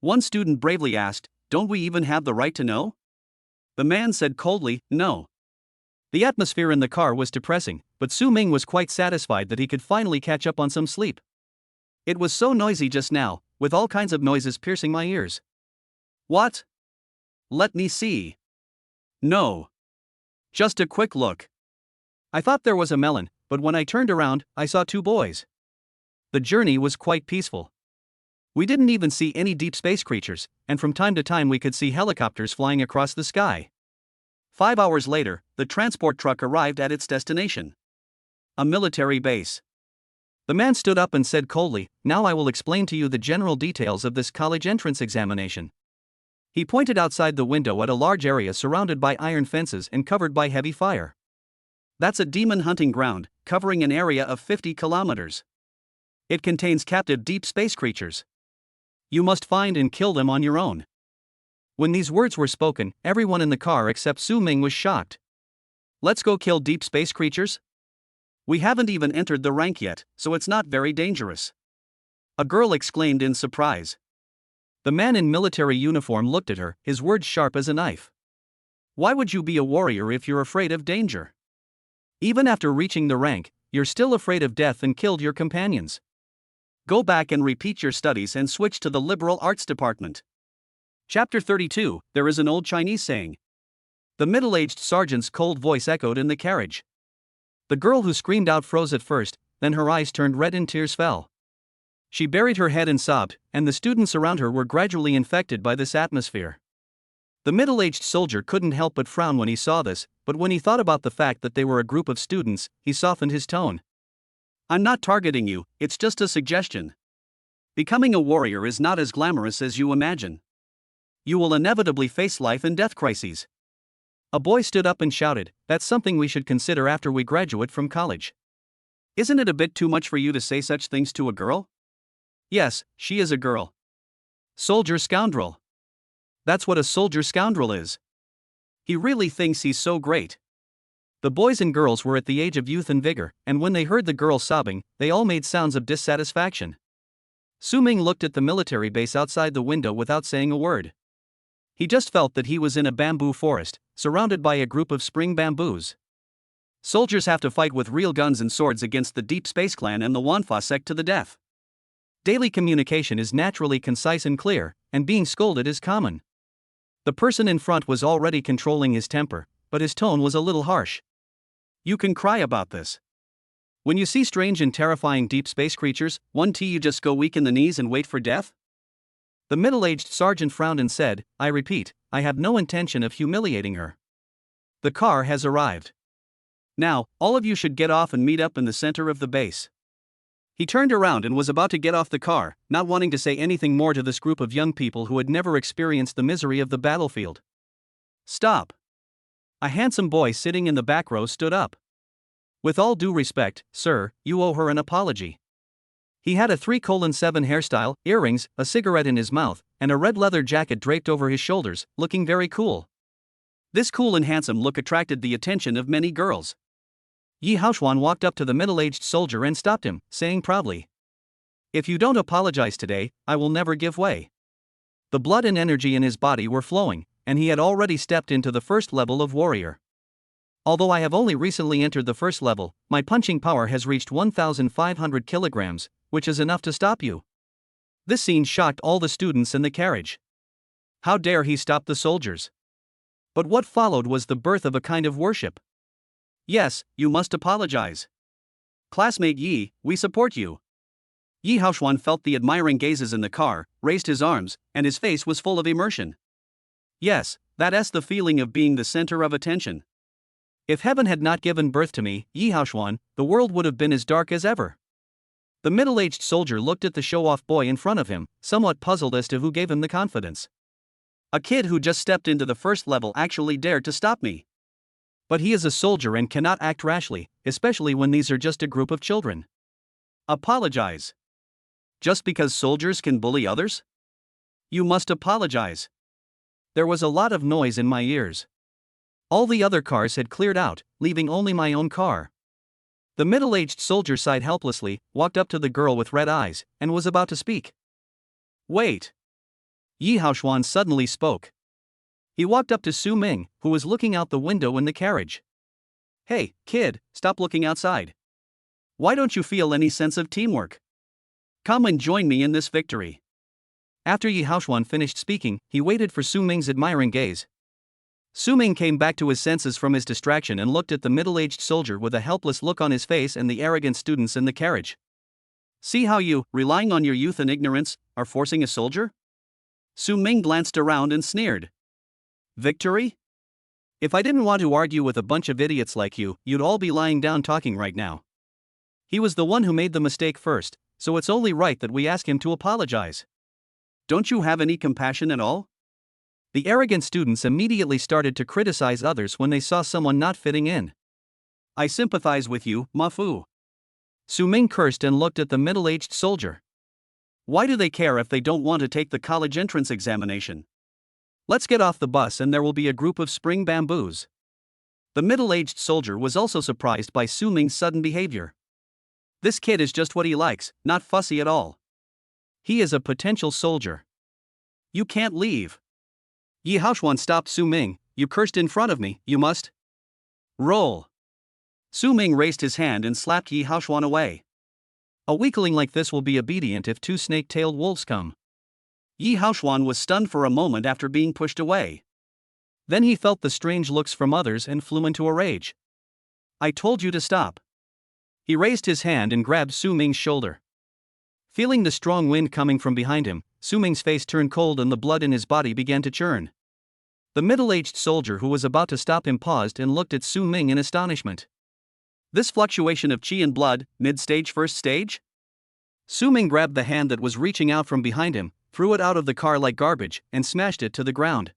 One student bravely asked, don't we even have the right to know? The man said coldly, no. The atmosphere in the car was depressing, but Su Ming was quite satisfied that he could finally catch up on some sleep. It was so noisy just now, with all kinds of noises piercing my ears. What? Let me see. No. Just a quick look. I thought there was a melon, but when I turned around, I saw two boys. The journey was quite peaceful. We didn't even see any deep space creatures, and from time to time we could see helicopters flying across the sky. 5 hours later, the transport truck arrived at its destination. A military base. The man stood up and said coldly, now I will explain to you the general details of this college entrance examination. He pointed outside the window at a large area surrounded by iron fences and covered by heavy fire. That's a demon hunting ground, covering an area of 50 kilometers. It contains captive deep space creatures. You must find and kill them on your own. When these words were spoken, everyone in the car except Su Ming was shocked. Let's go kill deep space creatures? We haven't even entered the rank yet, so it's not very dangerous. A girl exclaimed in surprise. The man in military uniform looked at her, his words sharp as a knife. Why would you be a warrior if you're afraid of danger? Even after reaching the rank, you're still afraid of death and killed your companions. Go back and repeat your studies and switch to the liberal arts department. Chapter 32. There is an old Chinese saying. The middle-aged sergeant's cold voice echoed in the carriage. The girl who screamed out froze at first, then her eyes turned red and tears fell. She buried her head and sobbed, and the students around her were gradually infected by this atmosphere. The middle-aged soldier couldn't help but frown when he saw this, but when he thought about the fact that they were a group of students, he softened his tone. I'm not targeting you, it's just a suggestion. Becoming a warrior is not as glamorous as you imagine. You will inevitably face life and death crises. A boy stood up and shouted, that's something we should consider after we graduate from college. Isn't it a bit too much for you to say such things to a girl? Yes, she is a girl. Soldier scoundrel. That's what a soldier scoundrel is. He really thinks he's so great. The boys and girls were at the age of youth and vigor, and when they heard the girl sobbing, they all made sounds of dissatisfaction. Su Ming looked at the military base outside the window without saying a word. He just felt that he was in a bamboo forest, surrounded by a group of spring bamboos. Soldiers have to fight with real guns and swords against the Deep Space Clan and the Wanfa sect to the death. Daily communication is naturally concise and clear, and being scolded is common. The person in front was already controlling his temper, but his tone was a little harsh. You can cry about this. When you see strange and terrifying deep space creatures, you just go weak in the knees and wait for death? The middle-aged sergeant frowned and said, I repeat, I have no intention of humiliating her. The car has arrived. Now, all of you should get off and meet up in the center of the base. He turned around and was about to get off the car, not wanting to say anything more to this group of young people who had never experienced the misery of the battlefield. Stop. A handsome boy sitting in the back row stood up. With all due respect, sir, you owe her an apology. He had a 3:7 hairstyle, earrings, a cigarette in his mouth, and a red leather jacket draped over his shoulders, looking very cool. This cool and handsome look attracted the attention of many girls. Yi Haoxuan walked up to the middle-aged soldier and stopped him, saying proudly, if you don't apologize today, I will never give way. The blood and energy in his body were flowing, and he had already stepped into the first level of warrior. Although I have only recently entered the first level, my punching power has reached 1,500 kilograms, which is enough to stop you. This scene shocked all the students in the carriage. How dare he stop the soldiers? But what followed was the birth of a kind of worship. Yes, you must apologize. Classmate Yi, we support you. Yi Haoxuan felt the admiring gazes in the car, raised his arms, and his face was full of immersion. Yes, that's the feeling of being the center of attention. If heaven had not given birth to me, Yi Haoxuan, the world would have been as dark as ever. The middle-aged soldier looked at the show-off boy in front of him, somewhat puzzled as to who gave him the confidence. A kid who just stepped into the first level actually dared to stop me. But he is a soldier and cannot act rashly, especially when these are just a group of children. Apologize. Just because soldiers can bully others? You must apologize. There was a lot of noise in my ears. All the other cars had cleared out, leaving only my own car. The middle-aged soldier sighed helplessly, walked up to the girl with red eyes, and was about to speak. Wait. Yi Haoxuan suddenly spoke. He walked up to Su Ming, who was looking out the window in the carriage. Hey, kid, stop looking outside. Why don't you feel any sense of teamwork? Come and join me in this victory. After Yi Haoxuan finished speaking, he waited for Su Ming's admiring gaze. Su Ming came back to his senses from his distraction and looked at the middle-aged soldier with a helpless look on his face and the arrogant students in the carriage. See how you, relying on your youth and ignorance, are forcing a soldier? Su Ming glanced around and sneered. Victory? If I didn't want to argue with a bunch of idiots like you, you'd all be lying down talking right now. He was the one who made the mistake first, so it's only right that we ask him to apologize. Don't you have any compassion at all? The arrogant students immediately started to criticize others when they saw someone not fitting in. I sympathize with you, Ma Fu. Su Ming cursed and looked at the middle-aged soldier. Why do they care if they don't want to take the college entrance examination? Let's get off the bus and there will be a group of spring bamboos. The middle-aged soldier was also surprised by Su Ming's sudden behavior. This kid is just what he likes, not fussy at all. He is a potential soldier. You can't leave. Yi Haoxuan stopped Su Ming. You cursed in front of me, you must. Roll. Su Ming raised his hand and slapped Yi Haoxuan away. A weakling like this will be obedient if two snake-tailed wolves come. Yi Haoxuan was stunned for a moment after being pushed away. Then he felt the strange looks from others and flew into a rage. I told you to stop. He raised his hand and grabbed Su Ming's shoulder. Feeling the strong wind coming from behind him, Su Ming's face turned cold and the blood in his body began to churn. The middle-aged soldier who was about to stop him paused and looked at Su Ming in astonishment. This fluctuation of qi and blood, mid-stage first stage? Su Ming grabbed the hand that was reaching out from behind him, threw it out of the car like garbage, and smashed it to the ground.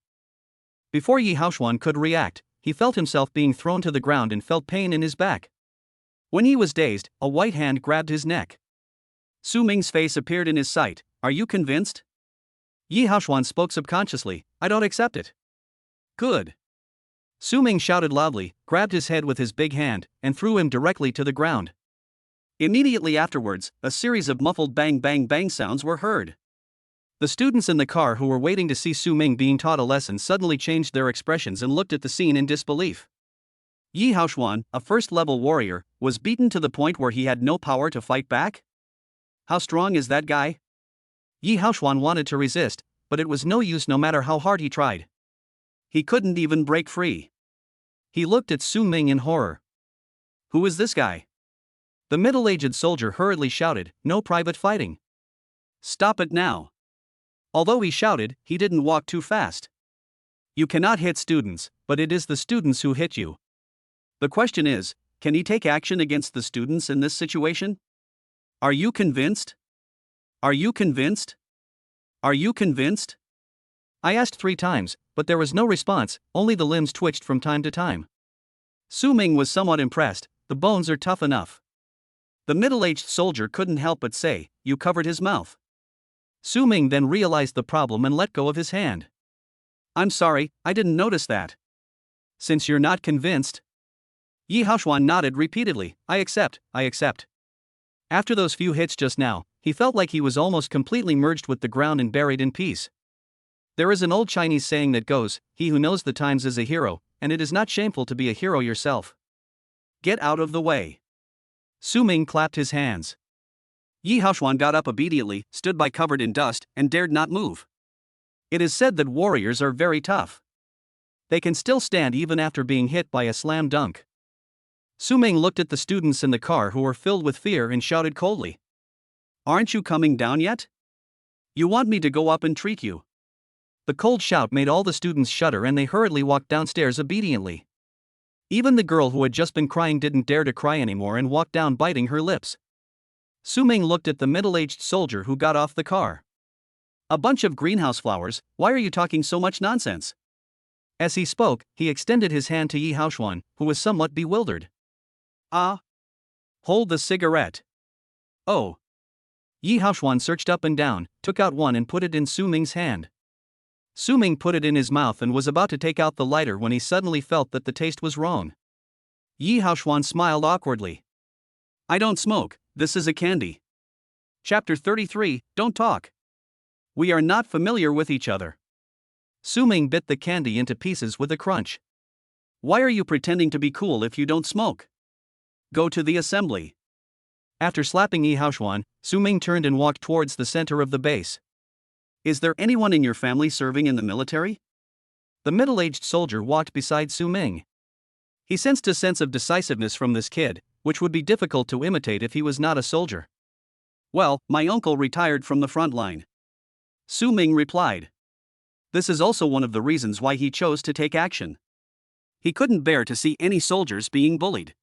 Before Yi Haoxuan could react, he felt himself being thrown to the ground and felt pain in his back. When he was dazed, a white hand grabbed his neck. Su Ming's face appeared in his sight. Are you convinced? Yi Haoxuan spoke subconsciously. I don't accept it. Good. Su Ming shouted loudly, grabbed his head with his big hand, and threw him directly to the ground. Immediately afterwards, a series of muffled bang bang bang sounds were heard. The students in the car who were waiting to see Su Ming being taught a lesson suddenly changed their expressions and looked at the scene in disbelief. Yi Haoxuan, a first-level warrior, was beaten to the point where he had no power to fight back? How strong is that guy? Yi Haoxuan wanted to resist, but it was no use no matter how hard he tried. He couldn't even break free. He looked at Su Ming in horror. Who is this guy? The middle-aged soldier hurriedly shouted, no private fighting. Stop it now. Although he shouted, he didn't walk too fast. You cannot hit students, but it is the students who hit you. The question is, can he take action against the students in this situation? Are you convinced? Are you convinced? Are you convinced? I asked 3 times, but there was no response, only the limbs twitched from time to time. Su Ming was somewhat impressed. The bones are tough enough. The middle-aged soldier couldn't help but say, you covered his mouth. Su Ming then realized the problem and let go of his hand. I'm sorry, I didn't notice that. Since you're not convinced. Yi Haoxuan nodded repeatedly, I accept. After those few hits just now, he felt like he was almost completely merged with the ground and buried in peace. There is an old Chinese saying that goes, he who knows the times is a hero, and it is not shameful to be a hero yourself. Get out of the way. Su Ming clapped his hands. Yi Haoxuan got up obediently, stood by covered in dust, and dared not move. It is said that warriors are very tough. They can still stand even after being hit by a slam dunk. Su Ming looked at the students in the car who were filled with fear and shouted coldly. Aren't you coming down yet? You want me to go up and treat you? The cold shout made all the students shudder and they hurriedly walked downstairs obediently. Even the girl who had just been crying didn't dare to cry anymore and walked down biting her lips. Su Ming looked at the middle-aged soldier who got off the car. A bunch of greenhouse flowers, why are you talking so much nonsense? As he spoke, he extended his hand to Yi Haoxuan, who was somewhat bewildered. Hold the cigarette. Oh. Yi Haoxuan searched up and down, took out one and put it in Su Ming's hand. Su Ming put it in his mouth and was about to take out the lighter when he suddenly felt that the taste was wrong. Yi Haoxuan smiled awkwardly. I don't smoke, this is a candy. Chapter 33, Don't Talk. We are not familiar with each other. Su Ming bit the candy into pieces with a crunch. Why are you pretending to be cool if you don't smoke? Go to the assembly. After slapping Yi Haoxuan, Su Ming turned and walked towards the center of the base. Is there anyone in your family serving in the military? The middle-aged soldier walked beside Su Ming. He sensed a sense of decisiveness from this kid, which would be difficult to imitate if he was not a soldier. Well, my uncle retired from the front line. Su Ming replied. This is also one of the reasons why he chose to take action. He couldn't bear to see any soldiers being bullied.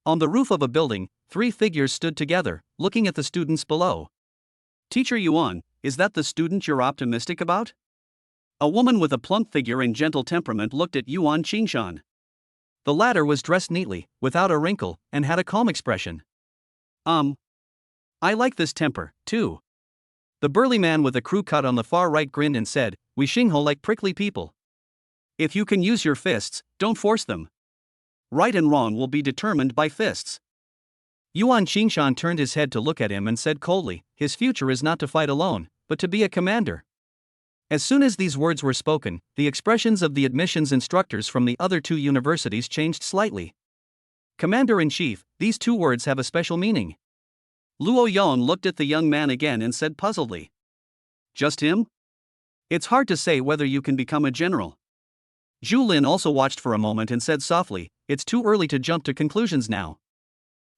On the roof of a building, 3 figures stood together, looking at the students below. Teacher Yuan, is that the student you're optimistic about? A woman with a plump figure and gentle temperament looked at Yuan Qingshan. The latter was dressed neatly, without a wrinkle, and had a calm expression. I like this temper, too. The burly man with a crew cut on the far right grinned and said, we Xingho like prickly people. If you can use your fists, don't force them. Right and wrong will be determined by fists. Yuan Qingshan turned his head to look at him and said coldly, his future is not to fight alone, but to be a commander. As soon as these words were spoken, the expressions of the admissions instructors from the other 2 universities changed slightly. Commander-in-chief, these 2 words have a special meaning. Luo Yon looked at the young man again and said puzzledly. Just him? It's hard to say whether you can become a general. Zhu Lin also watched for a moment and said softly, "It's too early to jump to conclusions now.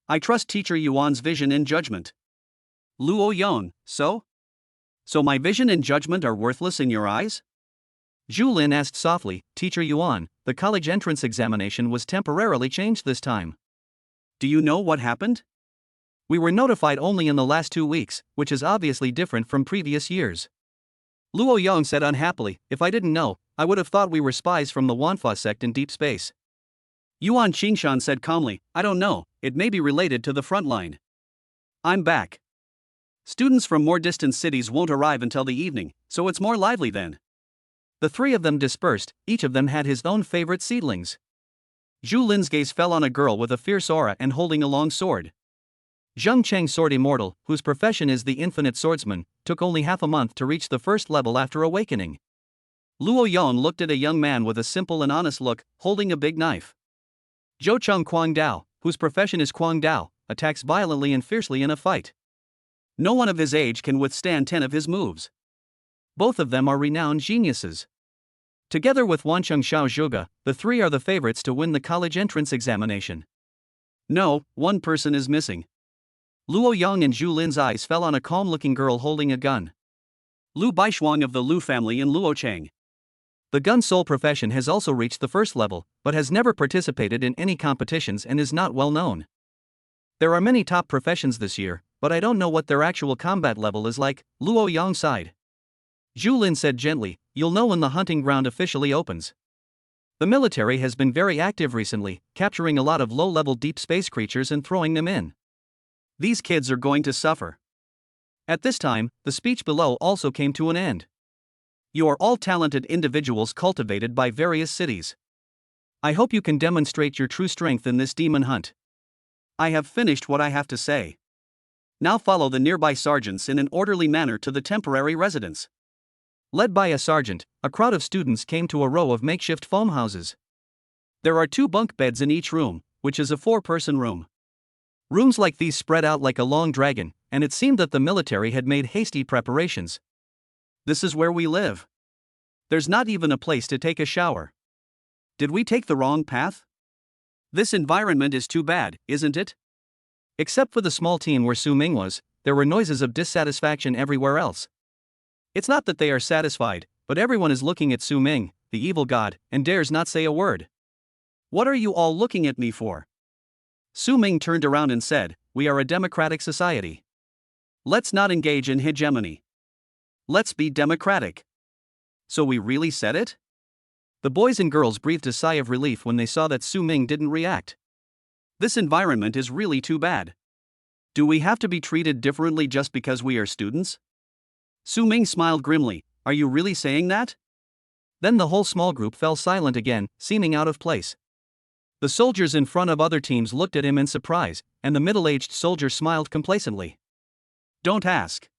I trust Teacher Yuan's vision and judgment." Luo Yong, so? So my vision and judgment are worthless in your eyes? Zhu Lin asked softly. "Teacher Yuan, the college entrance examination was temporarily changed this time. Do you know what happened? We were notified only in the last 2 weeks, which is obviously different from previous years." Luo Yong said unhappily, "If I didn't know, I would have thought we were spies from the Wanfa sect in deep space." Yuan Qingshan said calmly, "I don't know, it may be related to the front line. I'm back. Students from more distant cities won't arrive until the evening, so it's more lively then." The three of them dispersed, each of them had his own favorite seedlings. Zhu Lin's gaze fell on a girl with a fierce aura and holding a long sword. Zheng Cheng's sword immortal, whose profession is the infinite swordsman, took only half a month to reach the first level after awakening. Luo Yong looked at a young man with a simple and honest look, holding a big knife. Zhou Cheng Kuang Dao, whose profession is Kuang Dao, attacks violently and fiercely in a fight. No one of his age can withstand 10 of his moves. Both of them are renowned geniuses. Together with Wancheng Xiao Zhuge, the three are the favorites to win the college entrance examination. No, one person is missing. Luo Yong and Zhu Lin's eyes fell on a calm-looking girl holding a gun. Lu Baishuang of the Lu family in Luochang. The gun's sole profession has also reached the first level, but has never participated in any competitions and is not well known. There are many top professions this year, but I don't know what their actual combat level is like, Luo Yong sighed. Zhu Lin said gently, "You'll know when the hunting ground officially opens. The military has been very active recently, capturing a lot of low-level deep space creatures and throwing them in. These kids are going to suffer." At this time, the speech below also came to an end. You are all talented individuals cultivated by various cities. I hope you can demonstrate your true strength in this demon hunt. I have finished what I have to say. Now follow the nearby sergeants in an orderly manner to the temporary residence. Led by a sergeant, a crowd of students came to a row of makeshift foam houses. There are 2 bunk beds in each room, which is a 4-person room. Rooms like these spread out like a long dragon, and it seemed that the military had made hasty preparations. This is where we live. There's not even a place to take a shower. Did we take the wrong path? This environment is too bad, isn't it? Except for the small team where Su Ming was, there were noises of dissatisfaction everywhere else. It's not that they are satisfied, but everyone is looking at Su Ming, the evil god, and dares not say a word. What are you all looking at me for? Su Ming turned around and said, "We are a democratic society. Let's not engage in hegemony. Let's be democratic." So we really said it? The boys and girls breathed a sigh of relief when they saw that Su Ming didn't react. This environment is really too bad. Do we have to be treated differently just because we are students? Su Ming smiled grimly. Are you really saying that? Then the whole small group fell silent again, seeming out of place. The soldiers in front of other teams looked at him in surprise, and the middle-aged soldier smiled complacently. Don't ask.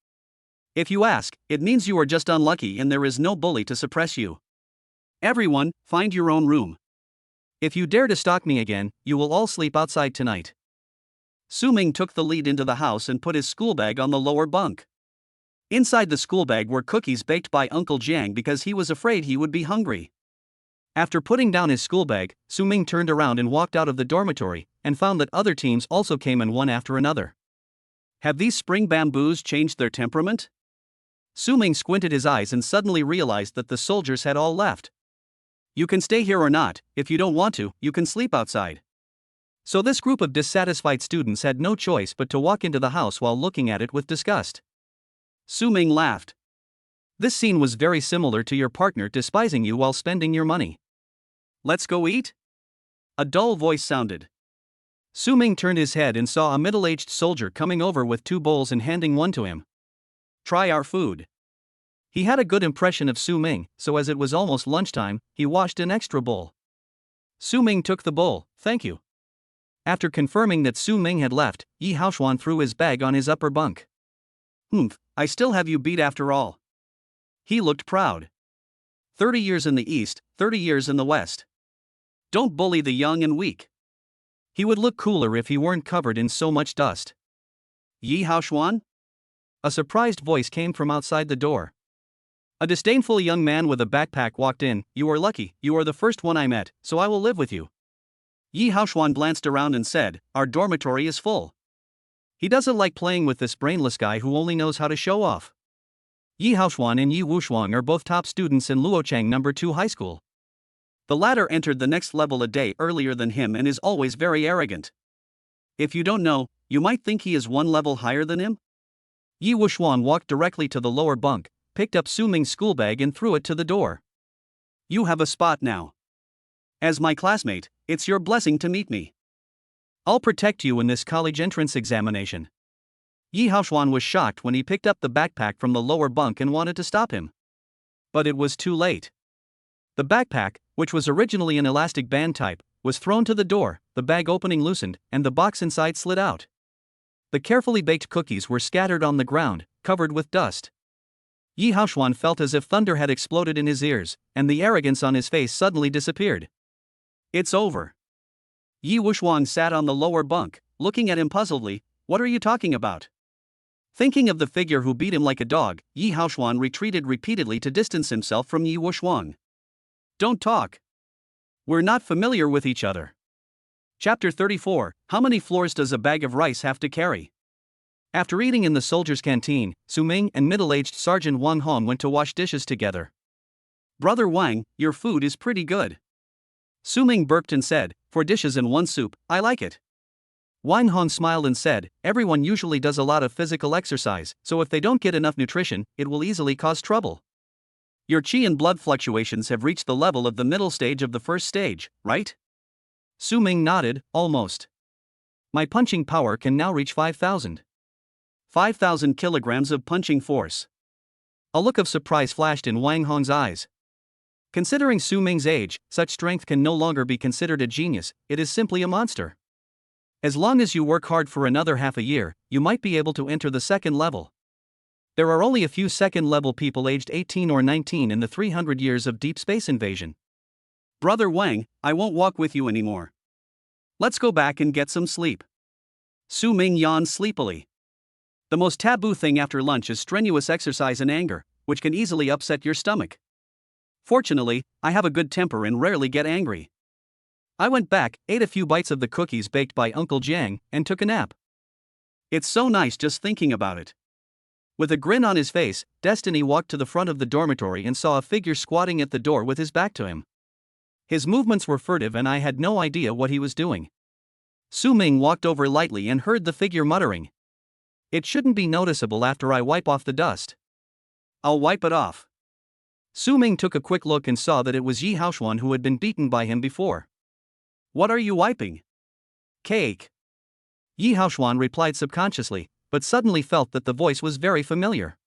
If you ask, it means you are just unlucky and there is no bully to suppress you. Everyone, find your own room. If you dare to stalk me again, you will all sleep outside tonight. Su Ming took the lead into the house and put his school bag on the lower bunk. Inside the school bag were cookies baked by Uncle Jiang because he was afraid he would be hungry. After putting down his school bag, Su Ming turned around and walked out of the dormitory, and found that other teams also came in one after another. Have these spring bamboos changed their temperament? Su Ming squinted his eyes and suddenly realized that the soldiers had all left. You can stay here or not, if you don't want to, you can sleep outside. So this group of dissatisfied students had no choice but to walk into the house while looking at it with disgust. Su Ming laughed. This scene was very similar to your partner despising you while spending your money. Let's go eat? A dull voice sounded. Su Ming turned his head and saw a middle-aged soldier coming over with 2 bowls and handing one to him. Try our food. He had a good impression of Su Ming, so as it was almost lunchtime, he washed an extra bowl. Su Ming took the bowl, "Thank you." After confirming that Su Ming had left, Yi Haoshuan threw his bag on his upper bunk. I still have you beat after all." He looked proud. 30 years in the East, 30 years in the West. Don't bully the young and weak. He would look cooler if he weren't covered in so much dust. Yi Haoshuan? A surprised voice came from outside the door. A disdainful young man with a backpack walked in. "You are lucky, you are the first one I met, so I will live with you." Yi Haoxuan glanced around and said, "Our dormitory is full." He doesn't like playing with this brainless guy who only knows how to show off. Yi Haoxuan and Yi Wushuang are both top students in Luochang No. 2 High School. The latter entered the next level a day earlier than him and is always very arrogant. If you don't know, you might think he is one level higher than him. Yi Wushuang walked directly to the lower bunk, picked up Su Ming's school bag and threw it to the door. "You have a spot now. As my classmate, it's your blessing to meet me. I'll protect you in this college entrance examination." Yi Haoxuan was shocked when he picked up the backpack from the lower bunk and wanted to stop him. But it was too late. The backpack, which was originally an elastic band type, was thrown to the door, the bag opening loosened, and the box inside slid out. The carefully baked cookies were scattered on the ground, covered with dust. Yi Haoxuan felt as if thunder had exploded in his ears, and the arrogance on his face suddenly disappeared. "It's over." Yi Wushuang sat on the lower bunk, looking at him puzzledly. "What are you talking about?" Thinking of the figure who beat him like a dog, Yi Haoxuan retreated repeatedly to distance himself from Yi Wushuang. "Don't talk. We're not familiar with each other." Chapter 34. How many floors does a bag of rice have to carry? After eating in the soldiers' canteen, Su Ming and middle-aged Sergeant Wang Hong went to wash dishes together. "Brother Wang, your food is pretty good." Su Ming burped and said, "For dishes and one soup, I like it." Wang Hong smiled and said, "Everyone usually does a lot of physical exercise, so if they don't get enough nutrition, it will easily cause trouble. Your qi and blood fluctuations have reached the level of the middle stage of the first stage, right?" Su Ming nodded, "Almost. My punching power can now reach 5,000. 5,000 kilograms of punching force." A look of surprise flashed in Wang Hong's eyes. Considering Su Ming's age, such strength can no longer be considered a genius, it is simply a monster. As long as you work hard for another half a year, you might be able to enter the second level. There are only a few second-level people aged 18 or 19 in the 300 years of deep space invasion. "Brother Wang, I won't walk with you anymore. Let's go back and get some sleep." Su Ming yawned sleepily. The most taboo thing after lunch is strenuous exercise and anger, which can easily upset your stomach. Fortunately, I have a good temper and rarely get angry. I went back, ate a few bites of the cookies baked by Uncle Jiang, and took a nap. It's so nice just thinking about it. With a grin on his face, Destiny walked to the front of the dormitory and saw a figure squatting at the door with his back to him. His movements were furtive and I had no idea what he was doing. Su Ming walked over lightly and heard the figure muttering, "It shouldn't be noticeable after I wipe off the dust." "I'll wipe it off." Su Ming took a quick look and saw that it was Yi Haoxuan who had been beaten by him before. "What are you wiping?" "Cake." Yi Haoxuan replied subconsciously, but suddenly felt that the voice was very familiar.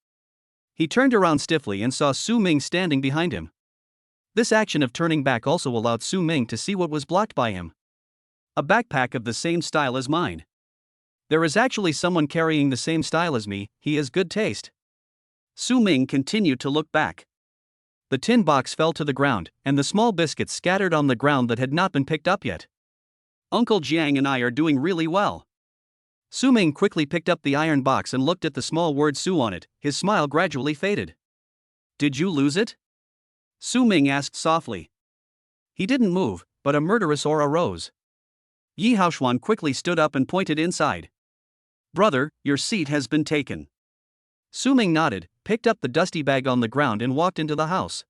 He turned around stiffly and saw Su Ming standing behind him. This action of turning back also allowed Su Ming to see what was blocked by him. A backpack of the same style as mine. There is actually someone carrying the same style as me, he has good taste. Su Ming continued to look back. The tin box fell to the ground, and the small biscuits scattered on the ground that had not been picked up yet. "Uncle Jiang and I are doing really well." Su Ming quickly picked up the iron box and looked at the small word Su on it, his smile gradually faded. "Did you lose it?" Su Ming asked softly. He didn't move, but a murderous aura rose. Yi Haoxuan quickly stood up and pointed inside. "Brother, your seat has been taken." Su Ming nodded, picked up the dusty bag on the ground and walked into the house.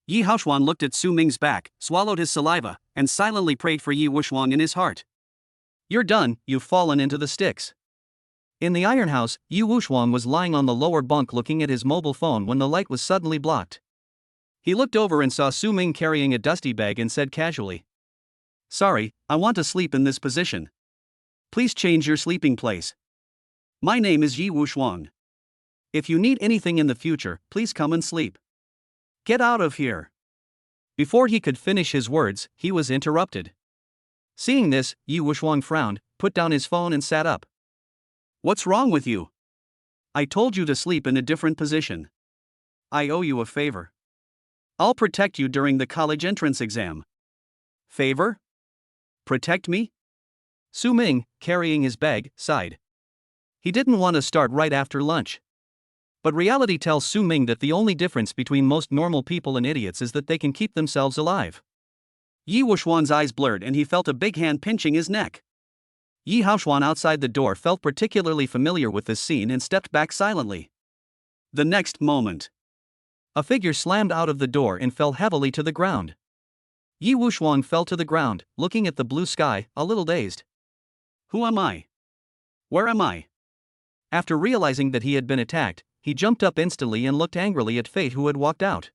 Yi Haoxuan looked at Su Ming's back, swallowed his saliva, and silently prayed for Yi Wushuang in his heart. "You're done, you've fallen into the sticks." In the iron house, Yi Wushuang was lying on the lower bunk looking at his mobile phone when the light was suddenly blocked. He looked over and saw Su Ming carrying a dusty bag and said casually, "Sorry, I want to sleep in this position. Please change your sleeping place. My name is Yi Wushuang. If you need anything in the future, please come and sleep. Get out of here." Before he could finish his words, he was interrupted. Seeing this, Yi Wushuang frowned, put down his phone and sat up. "What's wrong with you? I told you to sleep in a different position. I owe you a favor. I'll protect you during the college entrance exam." "Favor? Protect me?" Su Ming, carrying his bag, sighed. He didn't want to start right after lunch. But reality tells Su Ming that the only difference between most normal people and idiots is that they can keep themselves alive. Yi Wuxuan's eyes blurred and he felt a big hand pinching his neck. Yi Haoxuan outside the door felt particularly familiar with this scene and stepped back silently. The next moment, a figure slammed out of the door and fell heavily to the ground. Yi Wuxuan fell to the ground, looking at the blue sky, a little dazed. Who am I? Where am I? After realizing that he had been attacked, he jumped up instantly and looked angrily at Fate, who had walked out.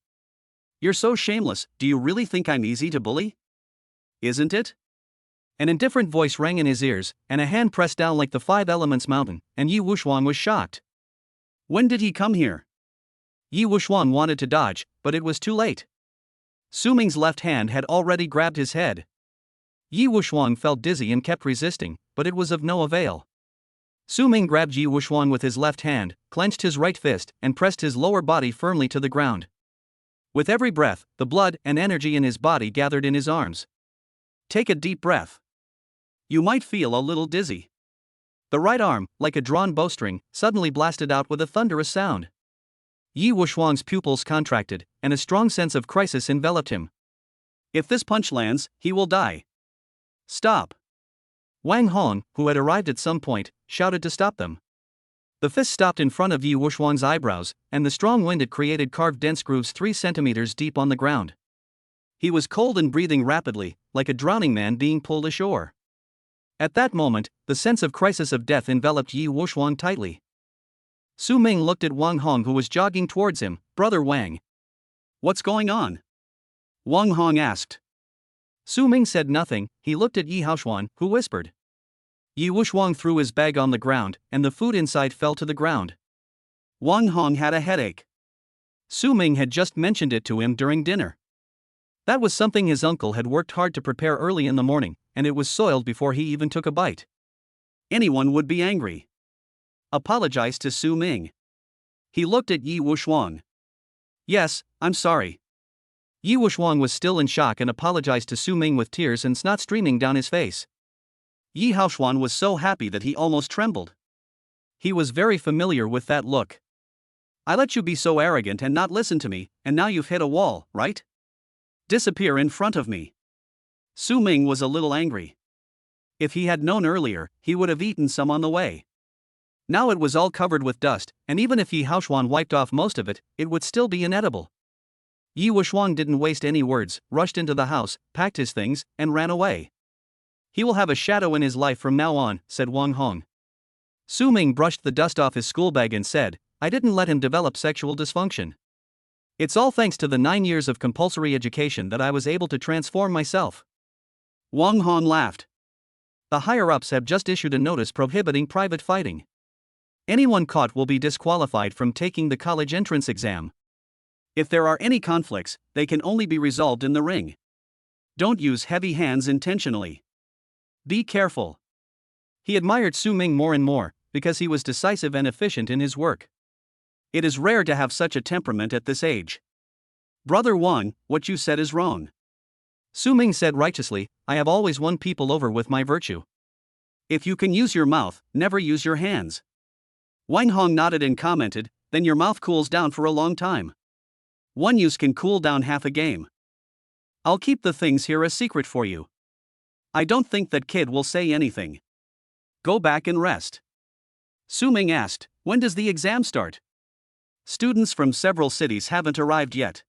You're so shameless, do you really think I'm easy to bully? Isn't it? An indifferent voice rang in his ears, and a hand pressed down like the Five Elements mountain, and Yi Wuxuan was shocked. When did he come here? Yi Wuxuan wanted to dodge, but it was too late. Su Ming's left hand had already grabbed his head. Yi Wuxuan felt dizzy and kept resisting, but it was of no avail. Su Ming grabbed Yi Wuxuan with his left hand, clenched his right fist, and pressed his lower body firmly to the ground. With every breath, the blood and energy in his body gathered in his arms. Take a deep breath. You might feel a little dizzy. The right arm, like a drawn bowstring, suddenly blasted out with a thunderous sound. Yi Wuxuan's pupils contracted, and a strong sense of crisis enveloped him. If this punch lands, he will die. Stop! Wang Hong, who had arrived at some point, shouted to stop them. The fist stopped in front of Yi Wuxuan's eyebrows, and the strong wind it created carved dense grooves 3 centimeters deep on the ground. He was cold and breathing rapidly, like a drowning man being pulled ashore. At that moment, the sense of crisis of death enveloped Yi Wuxuan tightly. Su Ming looked at Wang Hong, who was jogging towards him. Brother Wang. What's going on? Wang Hong asked. Su Ming said nothing. He looked at Yi Haoxuan, who whispered. Yi Wuxuan threw his bag on the ground, and the food inside fell to the ground. Wang Hong had a headache. Su Ming had just mentioned it to him during dinner. That was something his uncle had worked hard to prepare early in the morning, and it was soiled before he even took a bite. Anyone would be angry. Apologize to Su Ming. He looked at Yi Wuxuan. Yes, I'm sorry. Yi Wuxuan was still in shock and apologized to Su Ming with tears and snot streaming down his face. Yi Haoxuan was so happy that he almost trembled. He was very familiar with that look. I let you be so arrogant and not listen to me, and now you've hit a wall, right? Disappear in front of me. Su Ming was a little angry. If he had known earlier, he would have eaten some on the way. Now it was all covered with dust, and even if Yi Haoxuan wiped off most of it, it would still be inedible. Yi Wuxuan didn't waste any words, rushed into the house, packed his things, and ran away. He will have a shadow in his life from now on, said Wang Hong. Su Ming brushed the dust off his school bag and said, I didn't let him develop sexual dysfunction. It's all thanks to the 9 years of compulsory education that I was able to transform myself. Wang Hong laughed. The higher-ups have just issued a notice prohibiting private fighting. Anyone caught will be disqualified from taking the college entrance exam. If there are any conflicts, they can only be resolved in the ring. Don't use heavy hands intentionally. Be careful. He admired Su Ming more and more, because he was decisive and efficient in his work. It is rare to have such a temperament at this age. Brother Wang, what you said is wrong. Su Ming said righteously, I have always won people over with my virtue. If you can use your mouth, never use your hands. Wang Hong nodded and commented, then your mouth cools down for a long time. One use can cool down half a game. I'll keep the things here a secret for you. I don't think that kid will say anything. Go back and rest. Su Ming asked, when does the exam start? Students from several cities haven't arrived yet.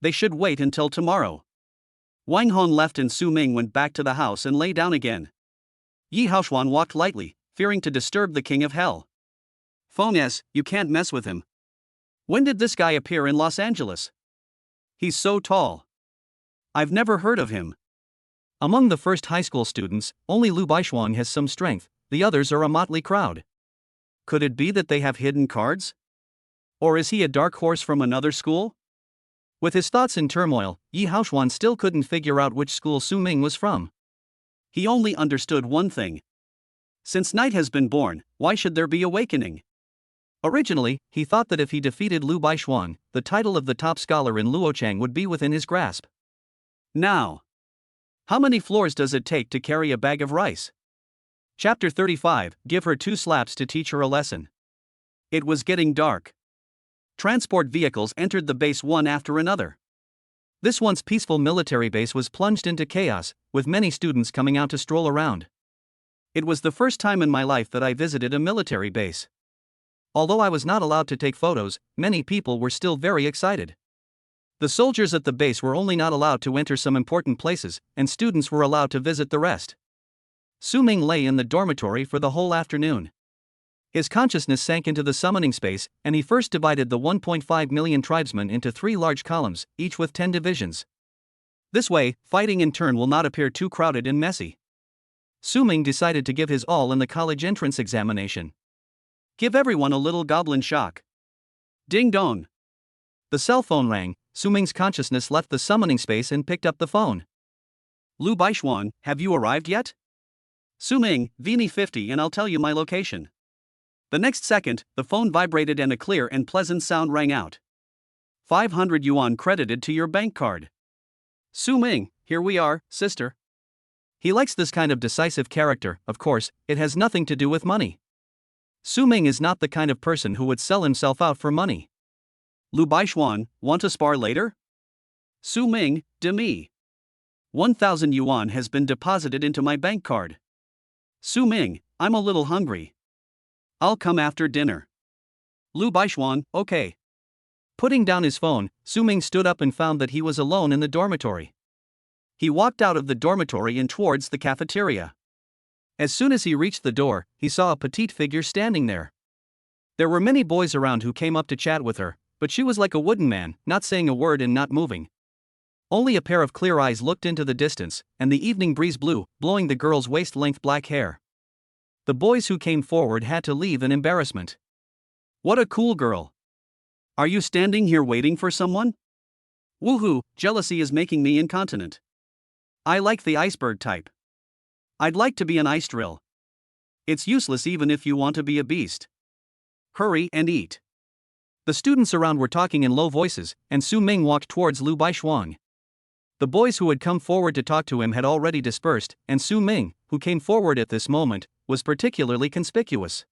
They should wait until tomorrow. Wang Hong left and Su Ming went back to the house and lay down again. Yi Haoxuan walked lightly, fearing to disturb the king of hell. Fong-es, you can't mess with him. When did this guy appear in Los Angeles? He's so tall. I've never heard of him. Among the first high school students, only Lu Baishuang has some strength, the others are a motley crowd. Could it be that they have hidden cards? Or is he a dark horse from another school? With his thoughts in turmoil, Yi Haoxuan still couldn't figure out which school Su Ming was from. He only understood one thing. Since night has been born, why should there be awakening? Originally, he thought that if he defeated Lu Baishuang, the title of the top scholar in Luochang would be within his grasp. Now, how many floors does it take to carry a bag of rice? Chapter 35, Give her 2 slaps to teach her a lesson. It was getting dark. transport vehicles entered the base one after another. This once peaceful military base was plunged into chaos, with many students coming out to stroll around. It was the first time in my life that I visited a military base. Although I was not allowed to take photos, many people were still very excited. The soldiers at the base were only not allowed to enter some important places, and students were allowed to visit the rest. Su Ming lay in the dormitory for the whole afternoon. His consciousness sank into the summoning space, and he first divided the 1.5 million tribesmen into 3 large columns, each with 10 divisions. This way, fighting in turn will not appear too crowded and messy. Su Ming decided to give his all in the college entrance examination. Give everyone a little goblin shock. Ding dong. The cell phone rang. Su Ming's consciousness left the summoning space and picked up the phone. Lu Baishuan, have you arrived yet? Su Ming, Vini 50 and I'll tell you my location. The next second, the phone vibrated and a clear and pleasant sound rang out. 500 yuan credited to your bank card. Su Ming, here we are, sister. He likes this kind of decisive character. Of course, it has nothing to do with money. Su Ming is not the kind of person who would sell himself out for money. Lu Baishuan, want to spar later? Su Ming, demi. 1,000 yuan has been deposited into my bank card. Su Ming, I'm a little hungry. I'll come after dinner. Lu Baishuan, okay. Putting down his phone, Su Ming stood up and found that he was alone in the dormitory. He walked out of the dormitory and towards the cafeteria. As soon as he reached the door, he saw a petite figure standing there. There were many boys around who came up to chat with her, but she was like a wooden man, not saying a word and not moving. Only a pair of clear eyes looked into the distance, and the evening breeze blew, blowing the girl's waist-length black hair. The boys who came forward had to leave in embarrassment. What a cool girl. Are you standing here waiting for someone? Woohoo, jealousy is making me incontinent. I like the iceberg type. I'd like to be an ice drill. It's useless even if you want to be a beast. Hurry and eat. The students around were talking in low voices, and Su Ming walked towards Lu Baishuang. The boys who had come forward to talk to him had already dispersed, and Su Ming, who came forward at this moment, was particularly conspicuous.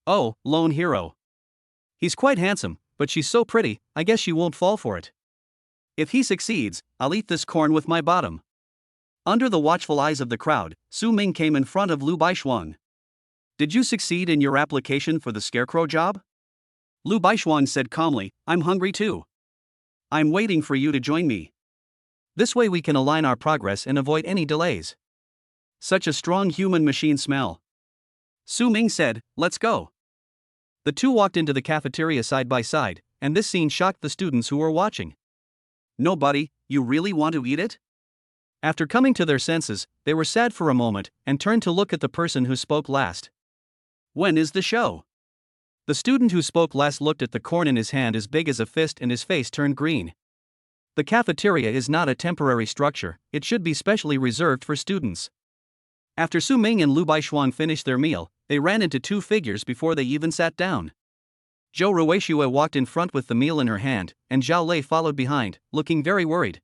Oh, lone hero. He's quite handsome, but she's so pretty, I guess she won't fall for it. If he succeeds, I'll eat this corn with my bottom. Under the watchful eyes of the crowd, Su Ming came in front of Lu Baishuang. Did you succeed in your application for the scarecrow job? Lu Baishuang said calmly, I'm hungry too. I'm waiting for you to join me. This way we can align our progress and avoid any delays. Such a strong human-machine smell. Su Ming said, let's go. The two walked into the cafeteria side by side, and this scene shocked the students who were watching. No, buddy, you really want to eat it? After coming to their senses, they were sad for a moment, and turned to look at the person who spoke last. When is the show? The student who spoke last looked at the corn in his hand as big as a fist and his face turned green. The cafeteria is not a temporary structure, it should be specially reserved for students. After Su Ming and Lu Baishuang finished their meal, they ran into 2 figures before they even sat down. Zhou Ruishue walked in front with the meal in her hand, and Zhao Lei followed behind, looking very worried.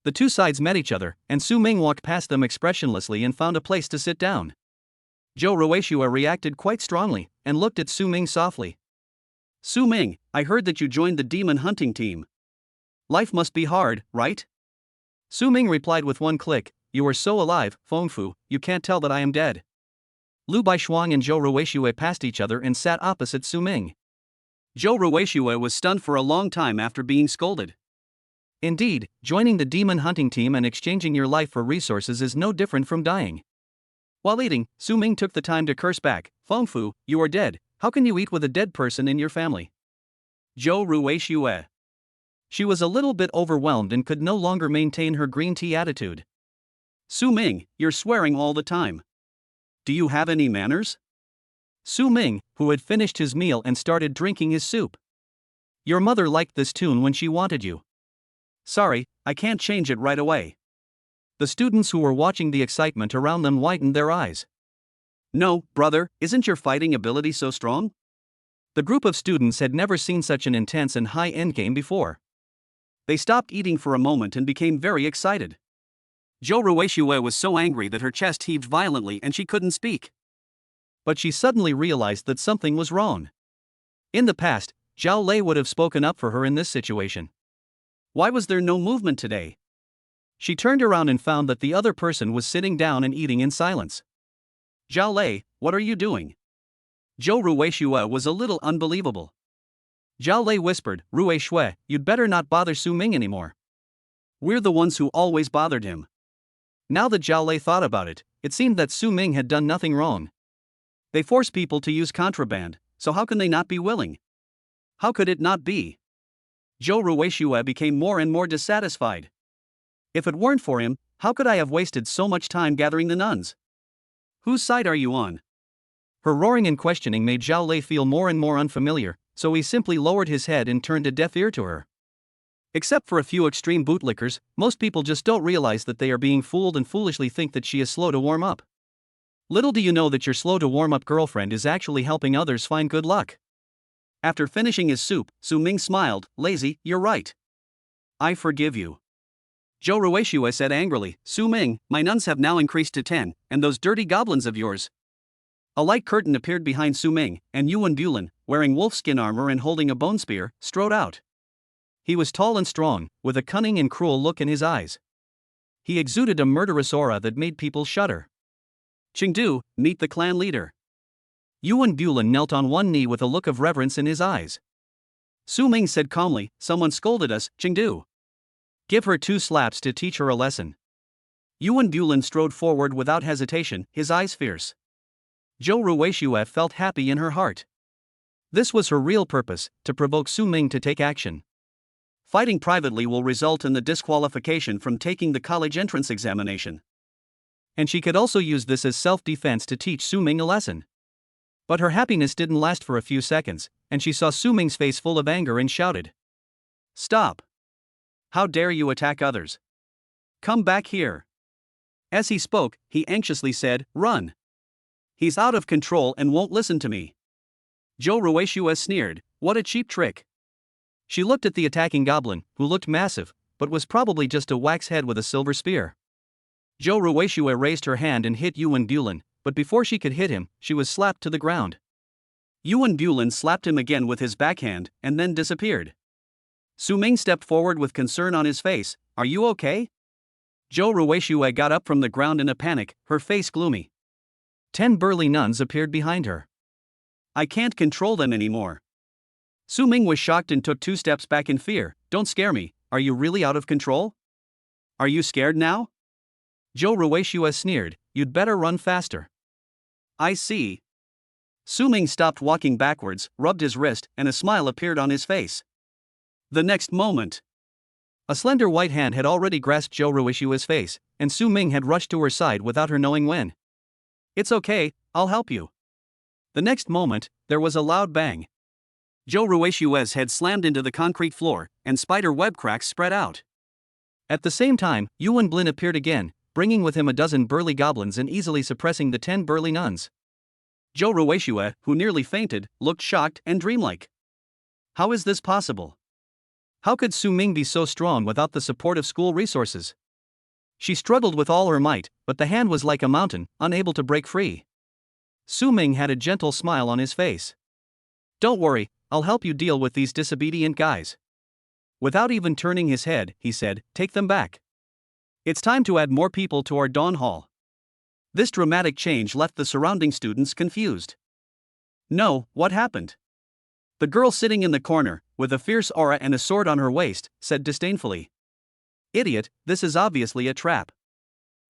The two sides met each other, and Su Ming walked past them expressionlessly and found a place to sit down. Zhou Ruishue reacted quite strongly, and looked at Su Ming softly. Su Ming, I heard that you joined the demon hunting team. Life must be hard, right? Su Ming replied with one click, you are so alive, Fengfu, you can't tell that I am dead. Lu Baishuang and Zhou Ruishue passed each other and sat opposite Su Ming. Zhou Ruishue was stunned for a long time after being scolded. Indeed, joining the demon hunting team and exchanging your life for resources is no different from dying. While eating, Su Ming took the time to curse back, Fengfu, you are dead, how can you eat with a dead person in your family? Zhou Ruishue. She was a little bit overwhelmed and could no longer maintain her green tea attitude. Su Ming, you're swearing all the time. Do you have any manners? Su Ming, who had finished his meal and started drinking his soup. Your mother liked this tune when she wanted you. Sorry, I can't change it right away. The students who were watching the excitement around them widened their eyes. No, brother, isn't your fighting ability so strong? The group of students had never seen such an intense and high endgame before. They stopped eating for a moment and became very excited. Zhou Ruishue was so angry that her chest heaved violently and she couldn't speak. But she suddenly realized that something was wrong. In the past, Zhao Lei would have spoken up for her in this situation. Why was there no movement today? She turned around and found that the other person was sitting down and eating in silence. Zhao Lei, what are you doing? Zhou Ruixue was a little unbelievable. Zhao Lei whispered, Ruixue, you'd better not bother Su Ming anymore. We're the ones who always bothered him. Now that Zhao Lei thought about it, it seemed that Su Ming had done nothing wrong. They force people to use contraband, so how can they not be willing? How could it not be? Zhou Ruixue became more and more dissatisfied. If it weren't for him, how could I have wasted so much time gathering the nuns? Whose side are you on? Her roaring and questioning made Zhao Lei feel more and more unfamiliar, so he simply lowered his head and turned a deaf ear to her. Except for a few extreme bootlickers, most people just don't realize that they are being fooled and foolishly think that she is slow to warm up. Little do you know that your slow to warm up girlfriend is actually helping others find good luck. After finishing his soup, Su Ming smiled, lazy, you're right. I forgive you. Zhou Ruixue said angrily, Su Ming, my nuns have now increased to 10, and those dirty goblins of yours. A light curtain appeared behind Su Ming, and Yuan Bulan, wearing wolfskin armor and holding a bone spear, strode out. He was tall and strong, with a cunning and cruel look in his eyes. He exuded a murderous aura that made people shudder. Chengdu, meet the clan leader. Yuan Bulan knelt on one knee with a look of reverence in his eyes. Su Ming said calmly, someone scolded us, Chengdu. Give her 2 slaps to teach her a lesson. Yuan Bulan strode forward without hesitation, his eyes fierce. Zhou Ruixue felt happy in her heart. This was her real purpose, to provoke Su Ming to take action. Fighting privately will result in the disqualification from taking the college entrance examination. And she could also use this as self-defense to teach Su Ming a lesson. But her happiness didn't last for a few seconds, and she saw Su Ming's face full of anger and shouted. Stop! How dare you attack others? Come back here! As he spoke, he anxiously said, run! He's out of control and won't listen to me. Zhou Ruixue sneered, what a cheap trick. She looked at the attacking goblin, who looked massive, but was probably just a wax head with a silver spear. Zhou Ruixue raised her hand and hit Yuan Bulan, but before she could hit him, she was slapped to the ground. Yuan Bulan slapped him again with his backhand, and then disappeared. Su Ming stepped forward with concern on his face, are you okay? Zhou Ruixue got up from the ground in a panic, her face gloomy. 10 burly nuns appeared behind her. I can't control them anymore. Su Ming was shocked and took 2 steps back in fear. Don't scare me, are you really out of control? Are you scared now? Zhou Ruixue sneered, you'd better run faster. I see. Su Ming stopped walking backwards, rubbed his wrist, and a smile appeared on his face. The next moment, a slender white hand had already grasped Zhou Ruixue's face, and Su Ming had rushed to her side without her knowing when. It's okay, I'll help you. The next moment, there was a loud bang. Zhou Ruixue's head slammed into the concrete floor, and spider web cracks spread out. At the same time, Yuan Bulan appeared again, bringing with him a dozen burly goblins and easily suppressing the 10 burly nuns. Zhou Ruixue, who nearly fainted, looked shocked and dreamlike. How is this possible? How could Su Ming be so strong without the support of school resources? She struggled with all her might, but the hand was like a mountain, unable to break free. Su Ming had a gentle smile on his face. Don't worry, I'll help you deal with these disobedient guys. Without even turning his head, he said, take them back. It's time to add more people to our dawn hall. This dramatic change left the surrounding students confused. No, what happened? The girl sitting in the corner, with a fierce aura and a sword on her waist, said disdainfully. Idiot, this is obviously a trap.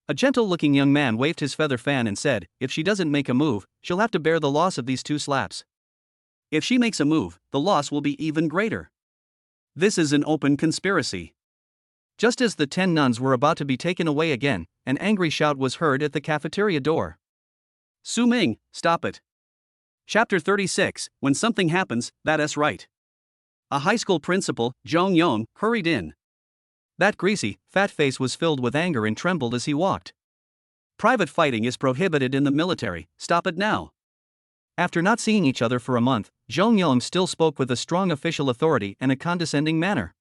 A gentle-looking young man waved his feather fan and said, if she doesn't make a move, she'll have to bear the loss of these 2 slaps. If she makes a move, the loss will be even greater. This is an open conspiracy. Just as the 10 nuns were about to be taken away again, an angry shout was heard at the cafeteria door. Su Ming, stop it. Chapter 36, When Something Happens, That's Right. A high school principal, Zhong Yong, hurried in. That greasy, fat face was filled with anger and trembled as he walked. Private fighting is prohibited in the military, stop it now. After not seeing each other for a month, Zhong Yong still spoke with a strong official authority and a condescending manner.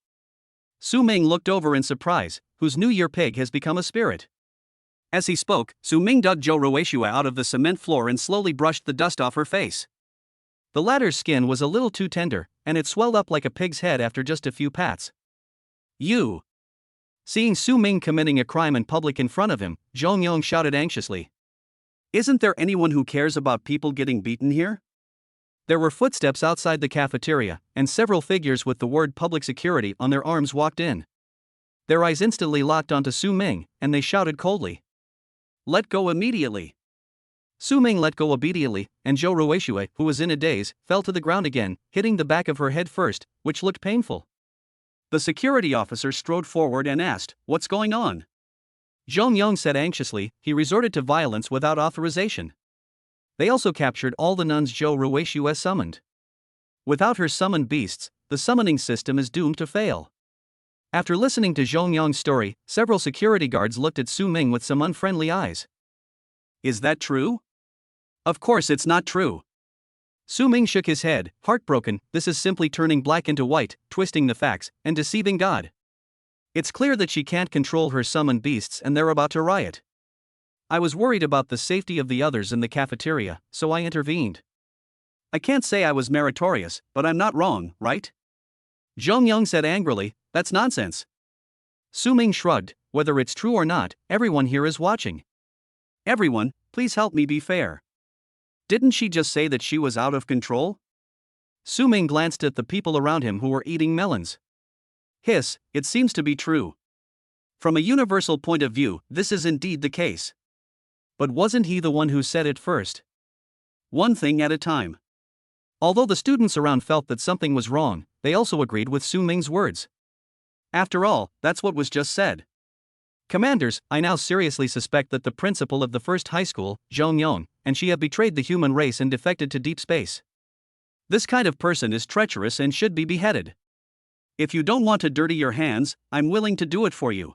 Su Ming looked over in surprise, whose New Year pig has become a spirit. As he spoke, Su Ming dug Zhou Ruixue out of the cement floor and slowly brushed the dust off her face. The latter's skin was a little too tender, and it swelled up like a pig's head after just a few pats. You! Seeing Su Ming committing a crime in public in front of him, Zhong Yong shouted anxiously. Isn't there anyone who cares about people getting beaten here? There were footsteps outside the cafeteria, and several figures with the word public security on their arms walked in. Their eyes instantly locked onto Su Ming, and they shouted coldly. Let go immediately! Su Ming let go obediently, and Zhou Ruixue, who was in a daze, fell to the ground again, hitting the back of her head first, which looked painful. The security officer strode forward and asked, What's going on? Zhong Yong said anxiously, he resorted to violence without authorization. They also captured all the nuns Zhou Ruixue summoned. Without her summoned beasts, the summoning system is doomed to fail. After listening to Zhong Yong's story, several security guards looked at Su Ming with some unfriendly eyes. Is that true? Of course it's not true. Su Ming shook his head, heartbroken. This is simply turning black into white, twisting the facts, and deceiving God. It's clear that she can't control her summoned beasts and they're about to riot. I was worried about the safety of the others in the cafeteria, so I intervened. I can't say I was meritorious, but I'm not wrong, right? Zhong Yong said angrily, That's nonsense. Su Ming shrugged, whether it's true or not, everyone here is watching. Everyone, please help me be fair. Didn't she just say that she was out of control? Su Ming glanced at the people around him who were eating melons. Hiss, it seems to be true. From a universal point of view, this is indeed the case. But wasn't he the one who said it first? One thing at a time. Although the students around felt that something was wrong, they also agreed with Su Ming's words. After all, that's what was just said. Commanders, I now seriously suspect that the principal of the first high school, Zhong Yong, and she have betrayed the human race and defected to deep space. This kind of person is treacherous and should be beheaded. If you don't want to dirty your hands, I'm willing to do it for you.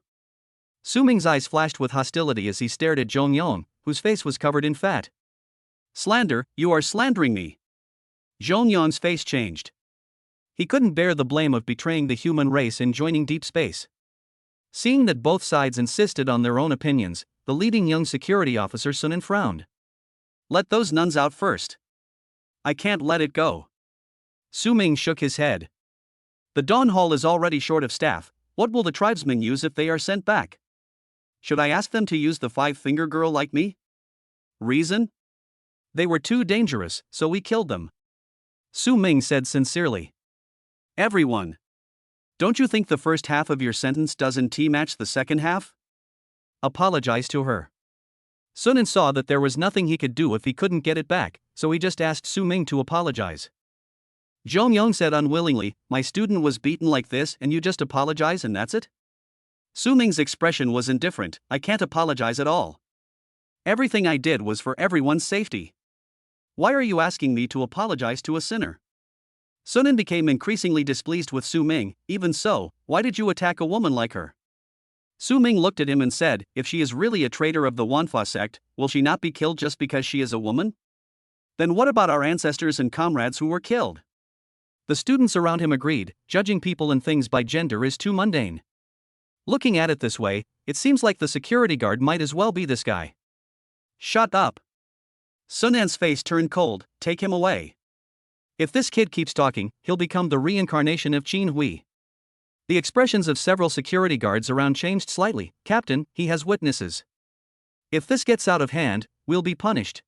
Su Ming's eyes flashed with hostility as he stared at Zhong Yong, whose face was covered in fat. Slander, you are slandering me. Zhong Yong's face changed. He couldn't bear the blame of betraying the human race and joining deep space. Seeing that both sides insisted on their own opinions, the leading young security officer Sunan frowned. Let those nuns out first. I can't let it go. Su Ming shook his head. The Dawn Hall is already short of staff. What will the tribesmen use if they are sent back? Should I ask them to use the five-finger girl like me? Reason? They were too dangerous, so we killed them. Su Ming said sincerely. Everyone. Don't you think the first half of your sentence doesn't match the second half? Apologize to her. Sunan saw that there was nothing he could do if he couldn't get it back, so he just asked Su Ming to apologize. Zhong Yong said unwillingly, My student was beaten like this and you just apologize and that's it? Su Ming's expression was indifferent, I can't apologize at all. Everything I did was for everyone's safety. Why are you asking me to apologize to a sinner? Sunan became increasingly displeased with Su Ming. Even so, why did you attack a woman like her? Su Ming looked at him and said, If she is really a traitor of the Wanfa sect, will she not be killed just because she is a woman? Then what about our ancestors and comrades who were killed? The students around him agreed, judging people and things by gender is too mundane. Looking at it this way, it seems like the security guard might as well be this guy. Shut up. Sunan's face turned cold, take him away. If this kid keeps talking, he'll become the reincarnation of Qin Hui. The expressions of several security guards around changed slightly. Captain, he has witnesses. If this gets out of hand, we'll be punished.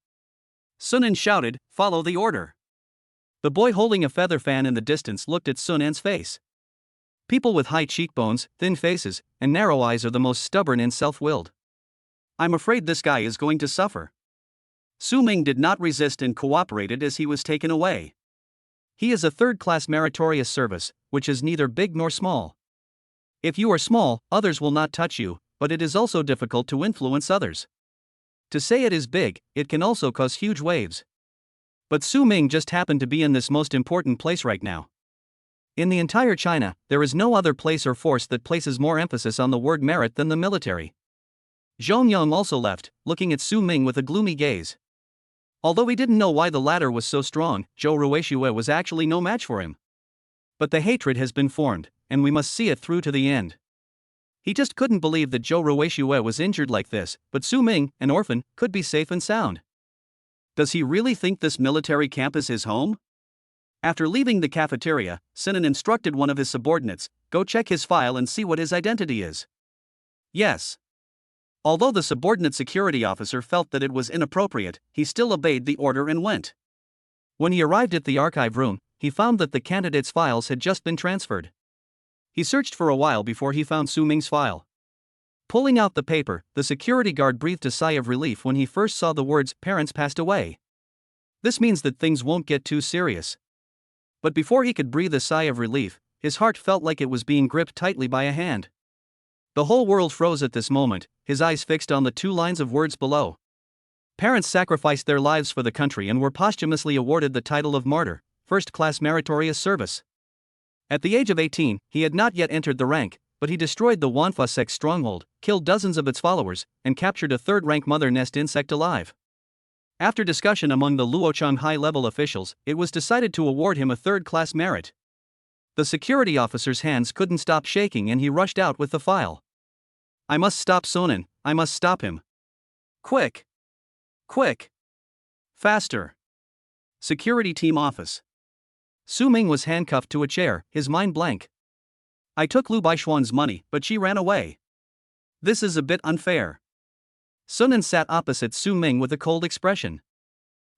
Sunan shouted, Follow the order. The boy holding a feather fan in the distance looked at Sunan's face. People with high cheekbones, thin faces, and narrow eyes are the most stubborn and self-willed. I'm afraid this guy is going to suffer. Su Ming did not resist and cooperated as he was taken away. He is a third-class meritorious service, which is neither big nor small. If you are small, others will not touch you, but it is also difficult to influence others. To say it is big, it can also cause huge waves. But Su Ming just happened to be in this most important place right now. In the entire China, there is no other place or force that places more emphasis on the word merit than the military. Zhong Yong also left, looking at Su Ming with a gloomy gaze. Although he didn't know why the latter was so strong, Zhou Ruixue was actually no match for him. But the hatred has been formed, and we must see it through to the end. He just couldn't believe that Zhou Ruixue was injured like this, but Su Ming, an orphan, could be safe and sound. Does he really think this military camp is his home? After leaving the cafeteria, Sinan instructed one of his subordinates, "Go check his file and see what his identity is." Yes. Although the subordinate security officer felt that it was inappropriate, he still obeyed the order and went. When he arrived at the archive room, he found that the candidate's files had just been transferred. He searched for a while before he found Su Ming's file. Pulling out the paper, the security guard breathed a sigh of relief when he first saw the words, "Parents passed away." This means that things won't get too serious. But before he could breathe a sigh of relief, his heart felt like it was being gripped tightly by a hand. The whole world froze at this moment, his eyes fixed on the 2 lines of words below. Parents sacrificed their lives for the country and were posthumously awarded the title of martyr, first-class meritorious service. At the age of 18, he had not yet entered the rank, but he destroyed the Wanfa sect stronghold, killed dozens of its followers, and captured a 3rd-rank mother nest insect alive. After discussion among the Luochang high-level officials, it was decided to award him a 3rd-class merit. The security officer's hands couldn't stop shaking and he rushed out with the file. "I must stop Sonin, I must stop him. Quick! Quick! Faster!" Security team office. Su Ming was handcuffed to a chair, his mind blank. "I took Lu Baishuan's money, but she ran away. This is a bit unfair." Sunan sat opposite Su Ming with a cold expression.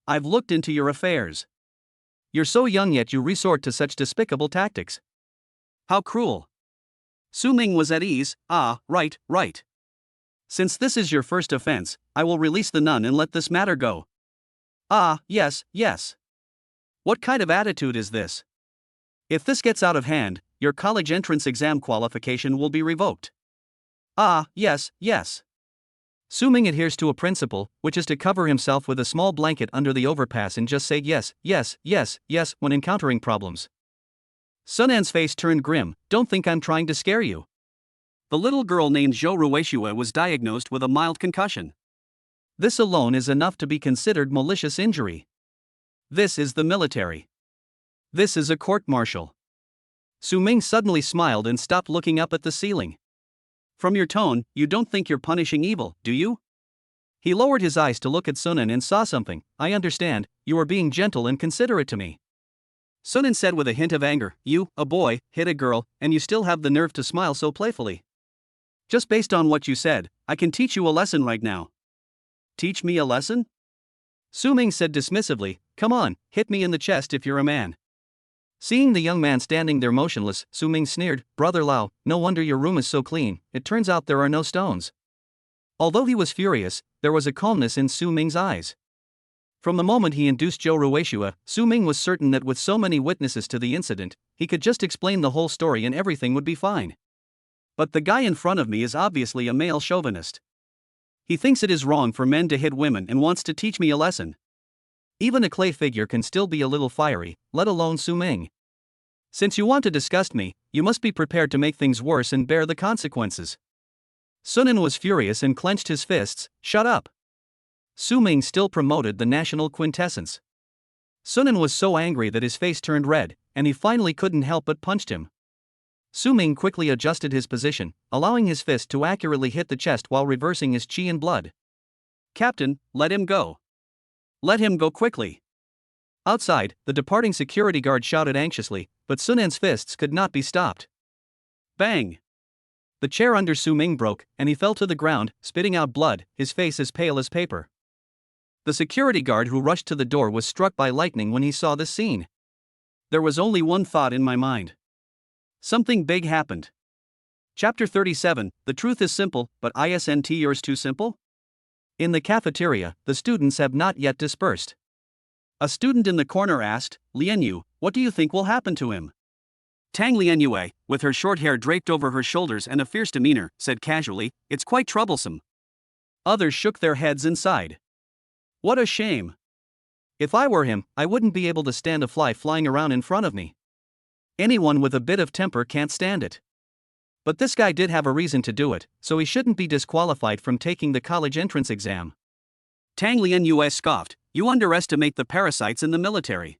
"I've looked into your affairs. You're so young yet you resort to such despicable tactics. How cruel." Su Ming was at ease. Right. "Since this is your first offense, I will release the nun and let this matter go." Yes. What kind of attitude is this? If this gets out of hand, your college entrance exam qualification will be revoked." Yes. Su Ming adheres to a principle, which is to cover himself with a small blanket under the overpass and just say yes when encountering problems. Sunan's face turned grim. "Don't think I'm trying to scare you." The little girl named Zhou Ruishua was diagnosed with a mild concussion. This alone is enough to be considered malicious injury. This is the military. This is a court-martial. Su Ming suddenly smiled and stopped looking up at the ceiling. "From your tone, you don't think you're punishing evil, do you?" He lowered his eyes to look at Sunan and saw something. "I understand, you are being gentle and considerate to me." Sunan said with a hint of anger, "You, a boy, hit a girl, and you still have the nerve to smile so playfully. Just based on what you said, I can teach you a lesson right now." "Teach me a lesson?" Su Ming said dismissively, "Come on, hit me in the chest if you're a man." Seeing the young man standing there motionless, Su Ming sneered, "Brother Lao, no wonder your room is so clean, it turns out there are no stones." Although he was furious, there was a calmness in Su Ming's eyes. From the moment he induced Zhou Ruishua, Su Ming was certain that with so many witnesses to the incident, he could just explain the whole story and everything would be fine. But the guy in front of me is obviously a male chauvinist. He thinks it is wrong for men to hit women and wants to teach me a lesson. Even a clay figure can still be a little fiery, let alone Su Ming. Since you want to disgust me, you must be prepared to make things worse and bear the consequences. Sunan was furious and clenched his fists. "Shut up." Su Ming still promoted the national quintessence. Sunan was so angry that his face turned red, and he finally couldn't help but punched him. Su Ming quickly adjusted his position, allowing his fist to accurately hit the chest while reversing his chi and blood. "Captain, let him go. Let him go quickly." Outside, the departing security guard shouted anxiously, but Sunan's fists could not be stopped. Bang! The chair under Su Ming broke, and he fell to the ground, spitting out blood, his face as pale as paper. The security guard who rushed to the door was struck by lightning when he saw this scene. There was only one thought in my mind. Something big happened. Chapter 37, The Truth is Simple, but isn't yours too simple? In the cafeteria, the students have not yet dispersed. A student in the corner asked, "Lianyu, what do you think will happen to him?" Tang Lianyue, with her short hair draped over her shoulders and a fierce demeanor, said casually, "It's quite troublesome." Others shook their heads and sighed. What a shame. If I were him, I wouldn't be able to stand a fly flying around in front of me. Anyone with a bit of temper can't stand it. But this guy did have a reason to do it, so he shouldn't be disqualified from taking the college entrance exam. Tang Lianyue scoffed, "You underestimate the parasites in the military."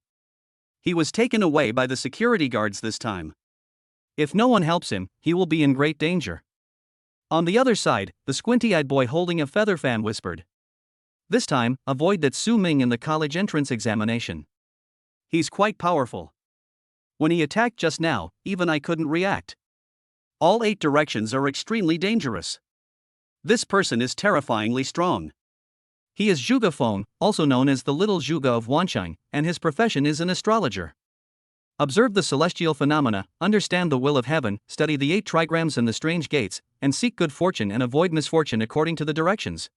He was taken away by the security guards this time. If no one helps him, he will be in great danger. On the other side, the squinty-eyed boy holding a feather fan whispered. This time, avoid that Su Ming in the college entrance examination. He's quite powerful. When he attacked just now, even I couldn't react. All 8 directions are extremely dangerous. This person is terrifyingly strong. He is Zhuge Feng, also known as the Little Zhuge of Wansheng, and his profession is an astrologer. Observe the celestial phenomena, understand the will of heaven, study the 8 trigrams and the strange gates, and seek good fortune and avoid misfortune according to the directions.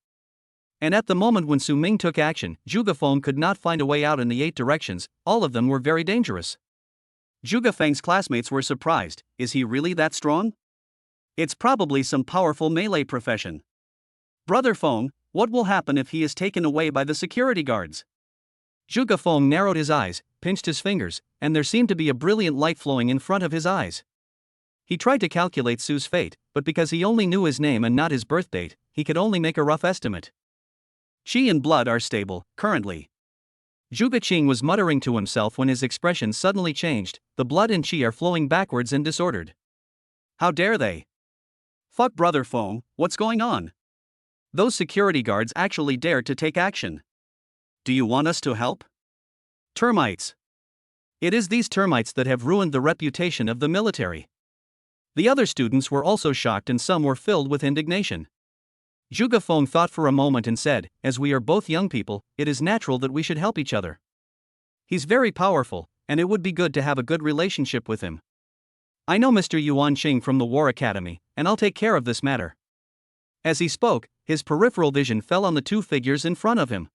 And at the moment when Su Ming took action, Zhuge Feng could not find a way out in the 8 directions. All of them were very dangerous. Zhuge Feng's classmates were surprised. Is he really that strong? It's probably some powerful melee profession. Brother Feng, what will happen if he is taken away by the security guards? Zhuge Feng narrowed his eyes, pinched his fingers, and there seemed to be a brilliant light flowing in front of his eyes. He tried to calculate Su's fate, but because he only knew his name and not his birth date, he could only make a rough estimate. Qi and blood are stable, currently. Zhuge Qing was muttering to himself when his expression suddenly changed. The blood and qi are flowing backwards and disordered. How dare they? Fuck Brother Feng, what's going on? Those security guards actually dared to take action. Do you want us to help? Termites. It is these termites that have ruined the reputation of the military. The other students were also shocked and some were filled with indignation. Zhuge Feng thought for a moment and said, as we are both young people, it is natural that we should help each other. He's very powerful, and it would be good to have a good relationship with him. I know Mr. Yuan Qing from the War Academy, and I'll take care of this matter. As he spoke, his peripheral vision fell on the 2 figures in front of him.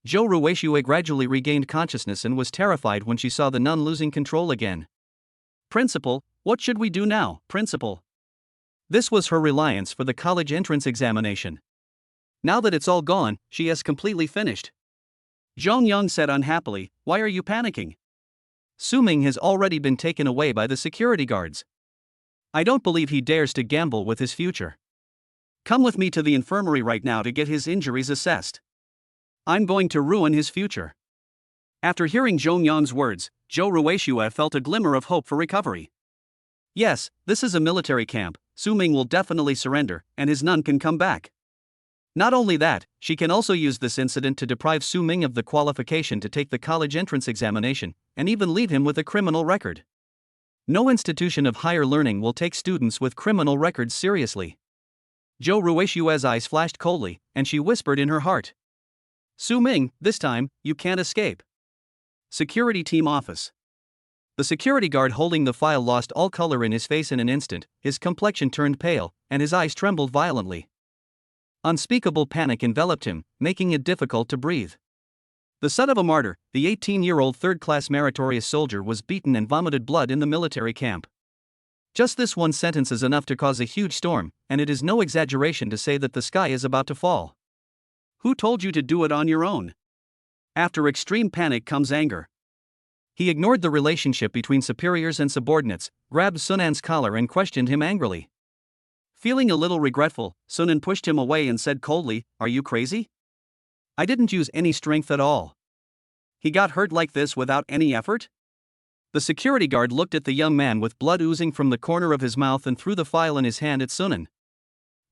Zhou Ruixue gradually regained consciousness and was terrified when she saw the nun losing control again. Principal, what should we do now, Principal? This was her reliance for the college entrance examination. Now that it's all gone, she has completely finished. Zhong Yang said unhappily, why are you panicking? Su Ming has already been taken away by the security guards. I don't believe he dares to gamble with his future. Come with me to the infirmary right now to get his injuries assessed. I'm going to ruin his future. After hearing Zhong Yang's words, Zhou Ruixue felt a glimmer of hope for recovery. Yes, this is a military camp. Su Ming will definitely surrender, and his nun can come back. Not only that, she can also use this incident to deprive Su Ming of the qualification to take the college entrance examination, and even leave him with a criminal record. No institution of higher learning will take students with criminal records seriously. Zhou Ruixue's eyes flashed coldly, and she whispered in her heart. Su Ming, this time, you can't escape. Security team office. The security guard holding the file lost all color in his face in an instant, his complexion turned pale, and his eyes trembled violently. Unspeakable panic enveloped him, making it difficult to breathe. The son of a martyr, the 18-year-old third-class meritorious soldier was beaten and vomited blood in the military camp. Just this one sentence is enough to cause a huge storm, and it is no exaggeration to say that the sky is about to fall. Who told you to do it on your own? After extreme panic comes anger. He ignored the relationship between superiors and subordinates, grabbed Sunan's collar and questioned him angrily. Feeling a little regretful, Sunan pushed him away and said coldly, "Are you crazy? I didn't use any strength at all. He got hurt like this without any effort?" The security guard looked at the young man with blood oozing from the corner of his mouth and threw the file in his hand at Sunan.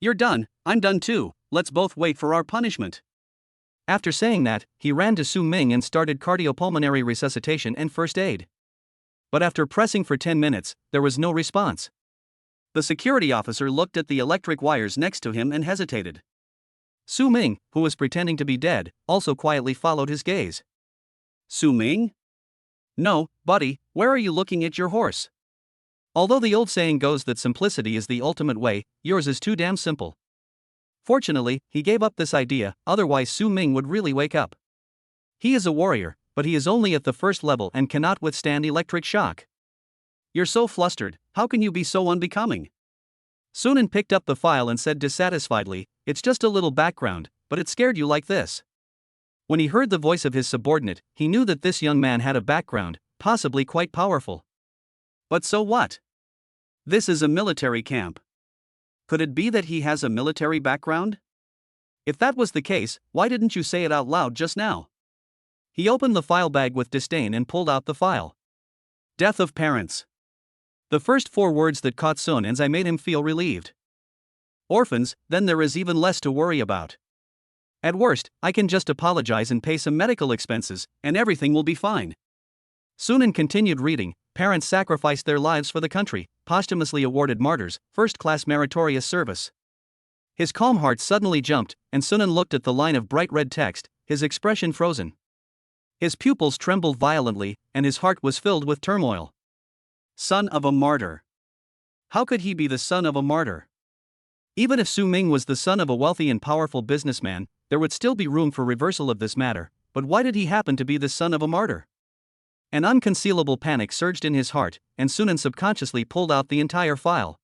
"You're done, I'm done too, let's both wait for our punishment." After saying that, he ran to Su Ming and started cardiopulmonary resuscitation and first aid. But after pressing for 10 minutes, there was no response. The security officer looked at the electric wires next to him and hesitated. Su Ming, who was pretending to be dead, also quietly followed his gaze. Su Ming? No, buddy, where are you looking at your horse? Although the old saying goes that simplicity is the ultimate way, yours is too damn simple. Fortunately, he gave up this idea, otherwise Su Ming would really wake up. He is a warrior, but he is only at the first level and cannot withstand electric shock. You're so flustered, how can you be so unbecoming? Sunan picked up the file and said dissatisfiedly, "It's just a little background, but it scared you like this." When he heard the voice of his subordinate, he knew that this young man had a background, possibly quite powerful. But so what? This is a military camp. Could it be that he has a military background? If that was the case, why didn't you say it out loud just now? He opened the file bag with disdain and pulled out the file. Death of parents. The first 4 words that caught Sunan's eye made him feel relieved. Orphans, then there is even less to worry about. At worst, I can just apologize and pay some medical expenses, and everything will be fine. Sunan continued reading, parents sacrificed their lives for the country, posthumously awarded martyrs, first-class meritorious service. His calm heart suddenly jumped, and Sunan looked at the line of bright red text, his expression frozen. His pupils trembled violently, and his heart was filled with turmoil. Son of a martyr. How could he be the son of a martyr? Even if Su Ming was the son of a wealthy and powerful businessman, there would still be room for reversal of this matter, but why did he happen to be the son of a martyr? An unconcealable panic surged in his heart, and Sunan subconsciously pulled out the entire file.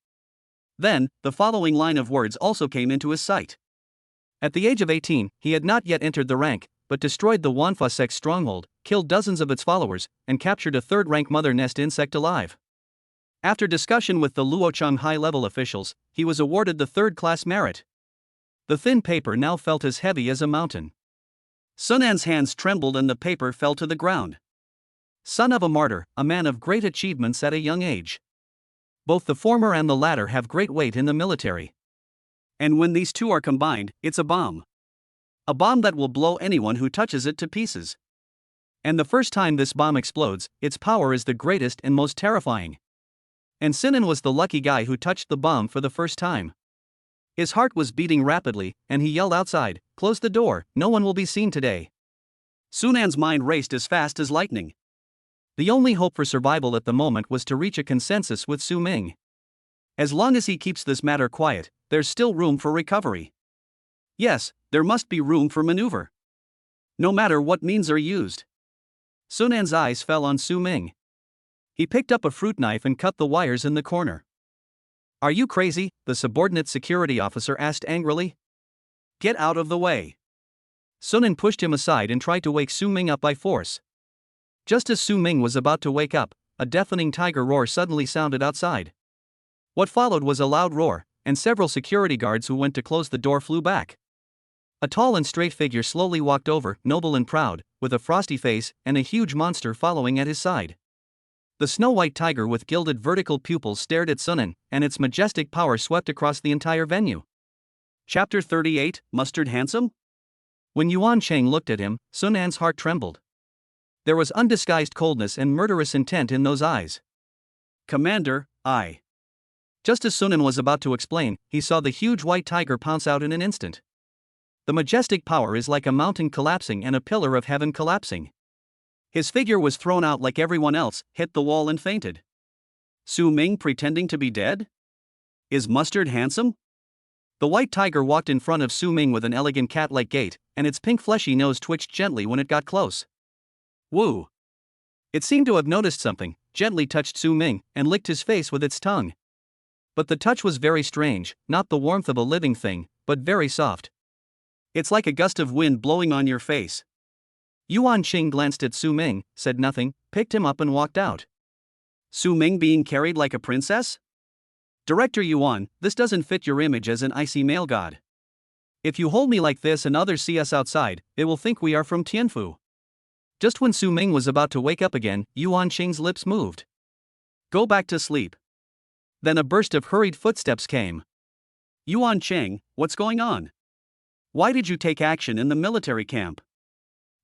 Then, the following line of words also came into his sight. At the age of 18, he had not yet entered the rank, but destroyed the Wanfa sect's stronghold, killed dozens of its followers, and captured a third-rank mother nest insect alive. After discussion with the Luocheng high-level officials, he was awarded the third-class merit. The thin paper now felt as heavy as a mountain. Sunan's hands trembled and the paper fell to the ground. Son of a martyr, a man of great achievements at a young age. Both the former and the latter have great weight in the military. And when these two are combined, it's a bomb. A bomb that will blow anyone who touches it to pieces. And the first time this bomb explodes, its power is the greatest and most terrifying. And Sinan was the lucky guy who touched the bomb for the first time. His heart was beating rapidly, and he yelled outside, "Close the door, no one will be seen today." Sunan's mind raced as fast as lightning. The only hope for survival at the moment was to reach a consensus with Su Ming. As long as he keeps this matter quiet, there's still room for recovery. Yes, there must be room for maneuver. No matter what means are used. Sunan's eyes fell on Su Ming. He picked up a fruit knife and cut the wires in the corner. "Are you crazy?" the subordinate security officer asked angrily. "Get out of the way." Sunan pushed him aside and tried to wake Su Ming up by force. Just as Su Ming was about to wake up, a deafening tiger roar suddenly sounded outside. What followed was a loud roar, and several security guards who went to close the door flew back. A tall and straight figure slowly walked over, noble and proud, with a frosty face and a huge monster following at his side. The snow-white tiger with gilded vertical pupils stared at Sunan, and its majestic power swept across the entire venue. Chapter 38, Mustard Handsome? When Yuan Cheng looked at him, Sunan's heart trembled. There was undisguised coldness and murderous intent in those eyes. "Commander, I." Just as Sunan was about to explain, he saw the huge white tiger pounce out in an instant. The majestic power is like a mountain collapsing and a pillar of heaven collapsing. His figure was thrown out like everyone else, hit the wall and fainted. Su Ming pretending to be dead? Is Mustard handsome? The white tiger walked in front of Su Ming with an elegant cat-like gait, and its pink fleshy nose twitched gently when it got close. Woo! It seemed to have noticed something, gently touched Su Ming, and licked his face with its tongue. But the touch was very strange, not the warmth of a living thing, but very soft. It's like a gust of wind blowing on your face. Yuan Qing glanced at Su Ming, said nothing, picked him up and walked out. Su Ming being carried like a princess? Director Yuan, this doesn't fit your image as an icy male god. If you hold me like this and others see us outside, they will think we are from Tianfu. Just when Su Ming was about to wake up again, Yuan Qing's lips moved. Go back to sleep. Then a burst of hurried footsteps came. Yuan Qing, what's going on? Why did you take action in the military camp?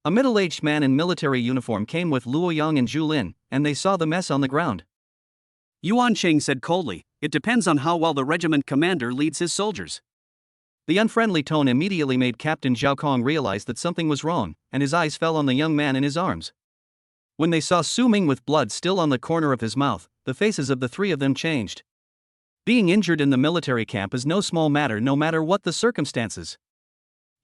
A middle-aged man in military uniform came with Luo Yang and Zhu Lin, and they saw the mess on the ground. Yuan Qing said coldly, "It depends on how well the regiment commander leads his soldiers." The unfriendly tone immediately made Captain Zhao Kong realize that something was wrong, and his eyes fell on the young man in his arms. When they saw Su Ming with blood still on the corner of his mouth, the faces of the three of them changed. Being injured in the military camp is no small matter no matter what the circumstances.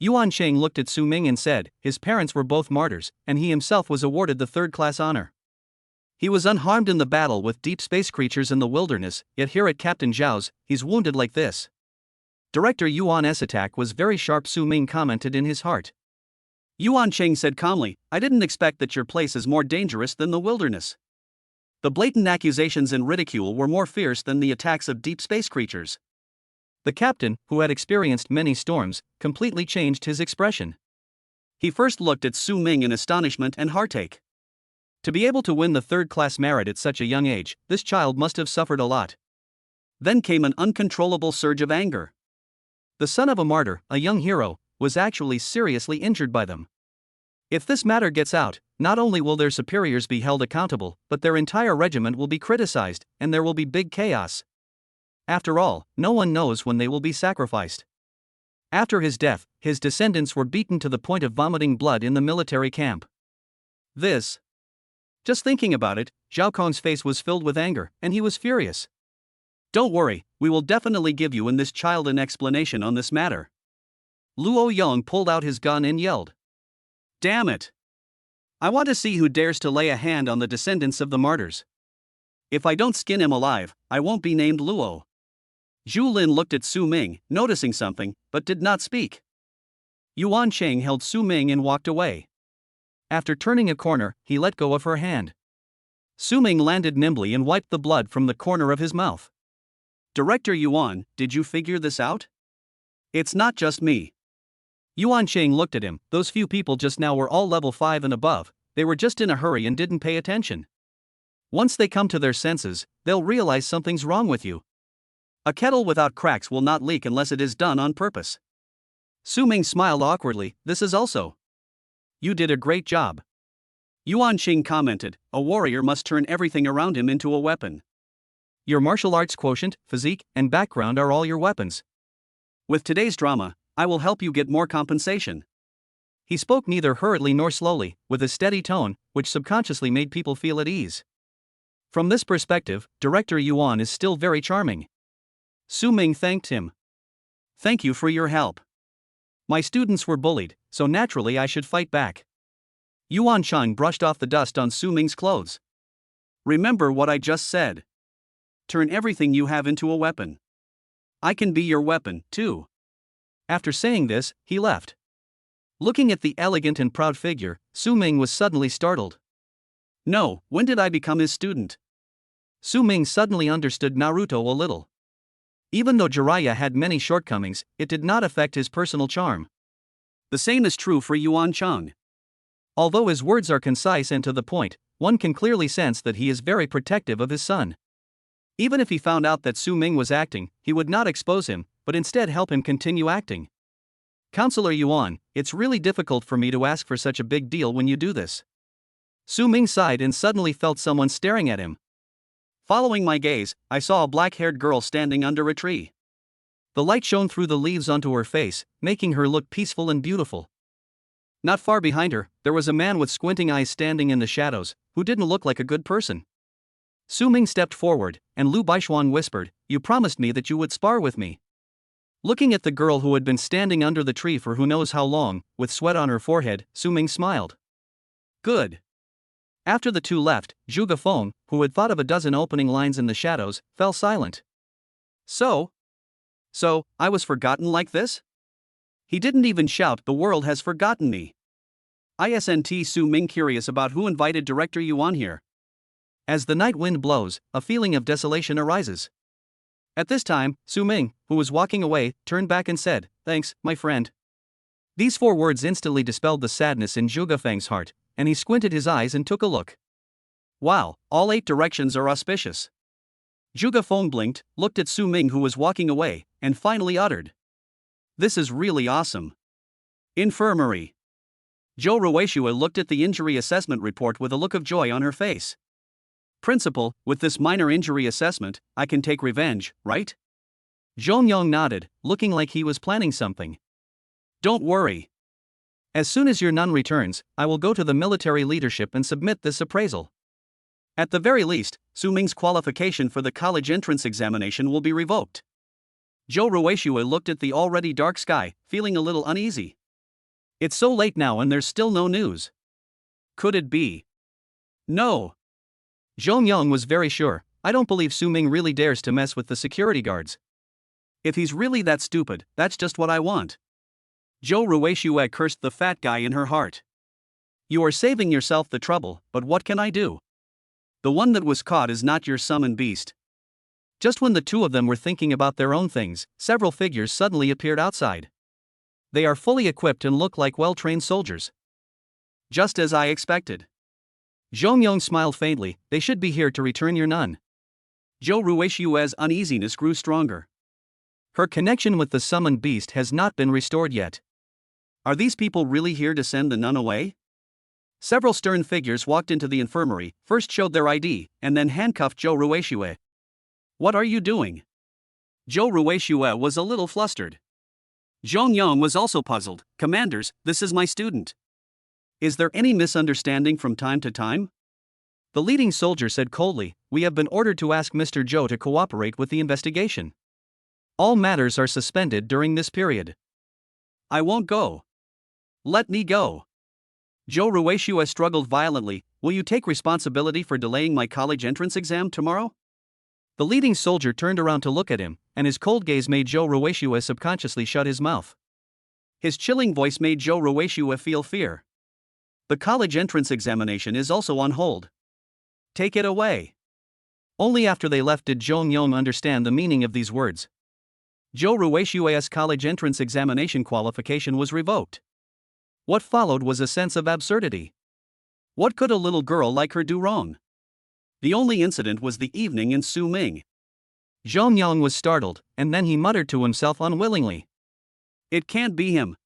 Yuan Qing looked at Su Ming and said, his parents were both martyrs, and he himself was awarded the third-class honor. He was unharmed in the battle with deep space creatures in the wilderness, yet here at Captain Zhao's, he's wounded like this. Director Yuan's attack was very sharp, Su Ming commented in his heart. Yuan Qing said calmly, I didn't expect that your place is more dangerous than the wilderness. The blatant accusations and ridicule were more fierce than the attacks of deep space creatures. The captain, who had experienced many storms, completely changed his expression. He first looked at Su Ming in astonishment and heartache. To be able to win the third-class merit at such a young age, this child must have suffered a lot. Then came an uncontrollable surge of anger. The son of a martyr, a young hero, was actually seriously injured by them. If this matter gets out, not only will their superiors be held accountable, but their entire regiment will be criticized, and there will be big chaos. After all, no one knows when they will be sacrificed. After his death, his descendants were beaten to the point of vomiting blood in the military camp. This. Just thinking about it, Zhao Kong's face was filled with anger, and he was furious. Don't worry, we will definitely give you and this child an explanation on this matter. Luo Yong pulled out his gun and yelled. Damn it! I want to see who dares to lay a hand on the descendants of the martyrs. If I don't skin him alive, I won't be named Luo. Zhu Lin looked at Su Ming, noticing something, but did not speak. Yuan Cheng held Su Ming and walked away. After turning a corner, he let go of her hand. Su Ming landed nimbly and wiped the blood from the corner of his mouth. Director Yuan, did you figure this out? It's not just me. Yuan Cheng looked at him. Those few people just now were all level 5 and above, they were just in a hurry and didn't pay attention. Once they come to their senses, they'll realize something's wrong with you. A kettle without cracks will not leak unless it is done on purpose. Su Ming smiled awkwardly. This is also. You did a great job. Yuan Cheng commented, a warrior must turn everything around him into a weapon. Your martial arts quotient, physique, and background are all your weapons. With today's drama, I will help you get more compensation. He spoke neither hurriedly nor slowly, with a steady tone, which subconsciously made people feel at ease. From this perspective, Director Yuan is still very charming. Su Ming thanked him. Thank you for your help. My students were bullied, so naturally I should fight back. Yuan Cheng brushed off the dust on Su Ming's clothes. Remember what I just said. Turn everything you have into a weapon. I can be your weapon, too. After saying this, he left. Looking at the elegant and proud figure, Su Ming was suddenly startled. No, when did I become his student? Su Ming suddenly understood Naruto a little. Even though Jiraiya had many shortcomings, it did not affect his personal charm. The same is true for Yuan Cheng. Although his words are concise and to the point, one can clearly sense that he is very protective of his son. Even if he found out that Su Ming was acting, he would not expose him, but instead help him continue acting. Counselor Yuan, it's really difficult for me to ask for such a big deal when you do this. Su Ming sighed and suddenly felt someone staring at him. Following my gaze, I saw a black-haired girl standing under a tree. The light shone through the leaves onto her face, making her look peaceful and beautiful. Not far behind her, there was a man with squinting eyes standing in the shadows, who didn't look like a good person. Su Ming stepped forward, and Lu Baishuan whispered, You promised me that you would spar with me. Looking at the girl who had been standing under the tree for who knows how long, with sweat on her forehead, Su Ming smiled. Good. After the two left, Zhuge Feng, who had thought of a dozen opening lines in the shadows, fell silent. So, I was forgotten like this? He didn't even shout, The world has forgotten me. Isn't Su Ming curious about who invited Director Yuan here? As the night wind blows, a feeling of desolation arises. At this time, Su Ming, who was walking away, turned back and said, Thanks, my friend. These 4 words instantly dispelled the sadness in Zhuge Feng's heart, and he squinted his eyes and took a look. Wow, all 8 directions are auspicious. Zhuge Feng blinked, looked at Su Ming who was walking away, and finally uttered. This is really awesome. Infirmary. Zhou Ruishua looked at the injury assessment report with a look of joy on her face. Principal, with this minor injury assessment, I can take revenge, right? Zhongyong nodded, looking like he was planning something. Don't worry. As soon as your nun returns, I will go to the military leadership and submit this appraisal. At the very least, Su Ming's qualification for the college entrance examination will be revoked. Zhou Ruishua looked at the already dark sky, feeling a little uneasy. It's so late now and there's still no news. Could it be? No. Zhongyong was very sure. I don't believe Su Ming really dares to mess with the security guards. If he's really that stupid, that's just what I want. Zhou Ruishua cursed the fat guy in her heart. You are saving yourself the trouble, but what can I do? The one that was caught is not your summon beast. Just when the two of them were thinking about their own things, several figures suddenly appeared outside. They are fully equipped and look like well-trained soldiers. Just as I expected. Zhongyong smiled faintly, they should be here to return your nun. Zhou Ruishua's uneasiness grew stronger. Her connection with the summoned beast has not been restored yet. Are these people really here to send the nun away? Several stern figures walked into the infirmary, first showed their ID, and then handcuffed Joe Rueshue. What are you doing? Joe Rueshue was a little flustered. Zhong Yang was also puzzled. Commanders, this is my student. Is there any misunderstanding from time to time? The leading soldier said coldly, we have been ordered to ask Mr. Zhou to cooperate with the investigation. All matters are suspended during this period. I won't go. Let me go. Joe Rueshue struggled violently. Will you take responsibility for delaying my college entrance exam tomorrow? The leading soldier turned around to look at him, and his cold gaze made Joe Rueshue subconsciously shut his mouth. His chilling voice made Joe Rueshue feel fear. The college entrance examination is also on hold. Take it away. Only after they left did Zhong Yang understand the meaning of these words. Joe Rueshue's college entrance examination qualification was revoked. What followed was a sense of absurdity. What could a little girl like her do wrong? The only incident was the evening in Su Ming. Zhong Yang was startled, and then he muttered to himself unwillingly. It can't be him.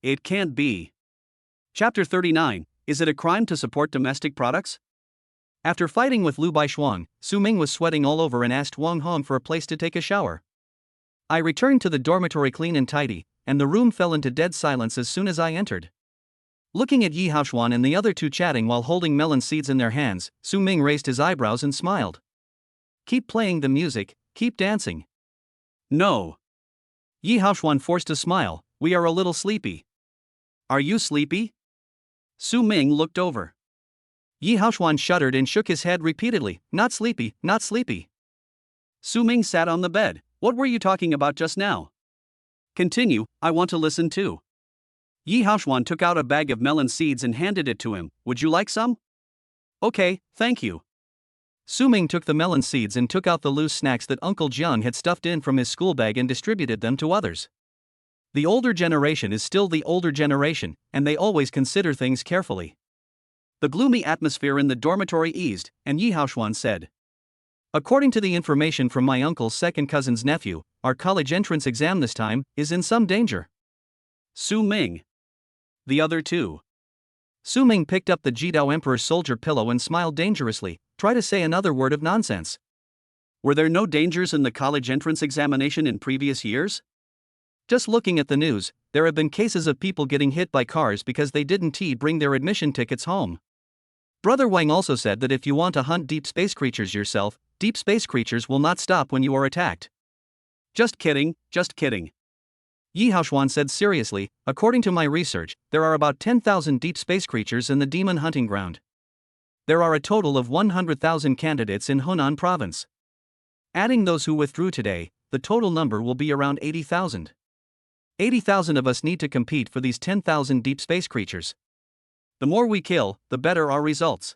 It can't be. Chapter 39, Is it a crime to support domestic products? After fighting with Liu Baishuang, Su Ming was sweating all over and asked Wang Hong for a place to take a shower. I returned to the dormitory clean and tidy, and the room fell into dead silence as soon as I entered. Looking at Yi Haoshuan and the other two chatting while holding melon seeds in their hands, Su Ming raised his eyebrows and smiled. Keep playing the music, keep dancing. No. Yi Haoshuan forced a smile, we are a little sleepy. Are you sleepy? Su Ming looked over. Yi Haoshuan shuddered and shook his head repeatedly, not sleepy, not sleepy. Su Ming sat on the bed, what were you talking about just now? Continue, I want to listen too. Yi Haoshuan took out a bag of melon seeds and handed it to him, would you like some? Okay, thank you. Su Ming took the melon seeds and took out the loose snacks that Uncle Jiang had stuffed in from his school bag and distributed them to others. The older generation is still the older generation, and they always consider things carefully. The gloomy atmosphere in the dormitory eased, and Yi Haoshuan said, according to the information from my uncle's second cousin's nephew, our college entrance exam this time is in some danger. Su Ming. The other two. Su Ming picked up the Jidao Emperor's soldier pillow and smiled dangerously, try to say another word of nonsense. Were there no dangers in the college entrance examination in previous years? Just looking at the news, there have been cases of people getting hit by cars because they didn't bring their admission tickets home. Brother Wang also said that if you want to hunt deep space creatures yourself, deep space creatures will not stop when you are attacked. Just kidding, just kidding. Yi Haoshuan said seriously, according to my research, there are about 10,000 deep space creatures in the demon hunting ground. There are a total of 100,000 candidates in Hunan province. Adding those who withdrew today, the total number will be around 80,000. 80,000 of us need to compete for these 10,000 deep space creatures. The more we kill, the better our results.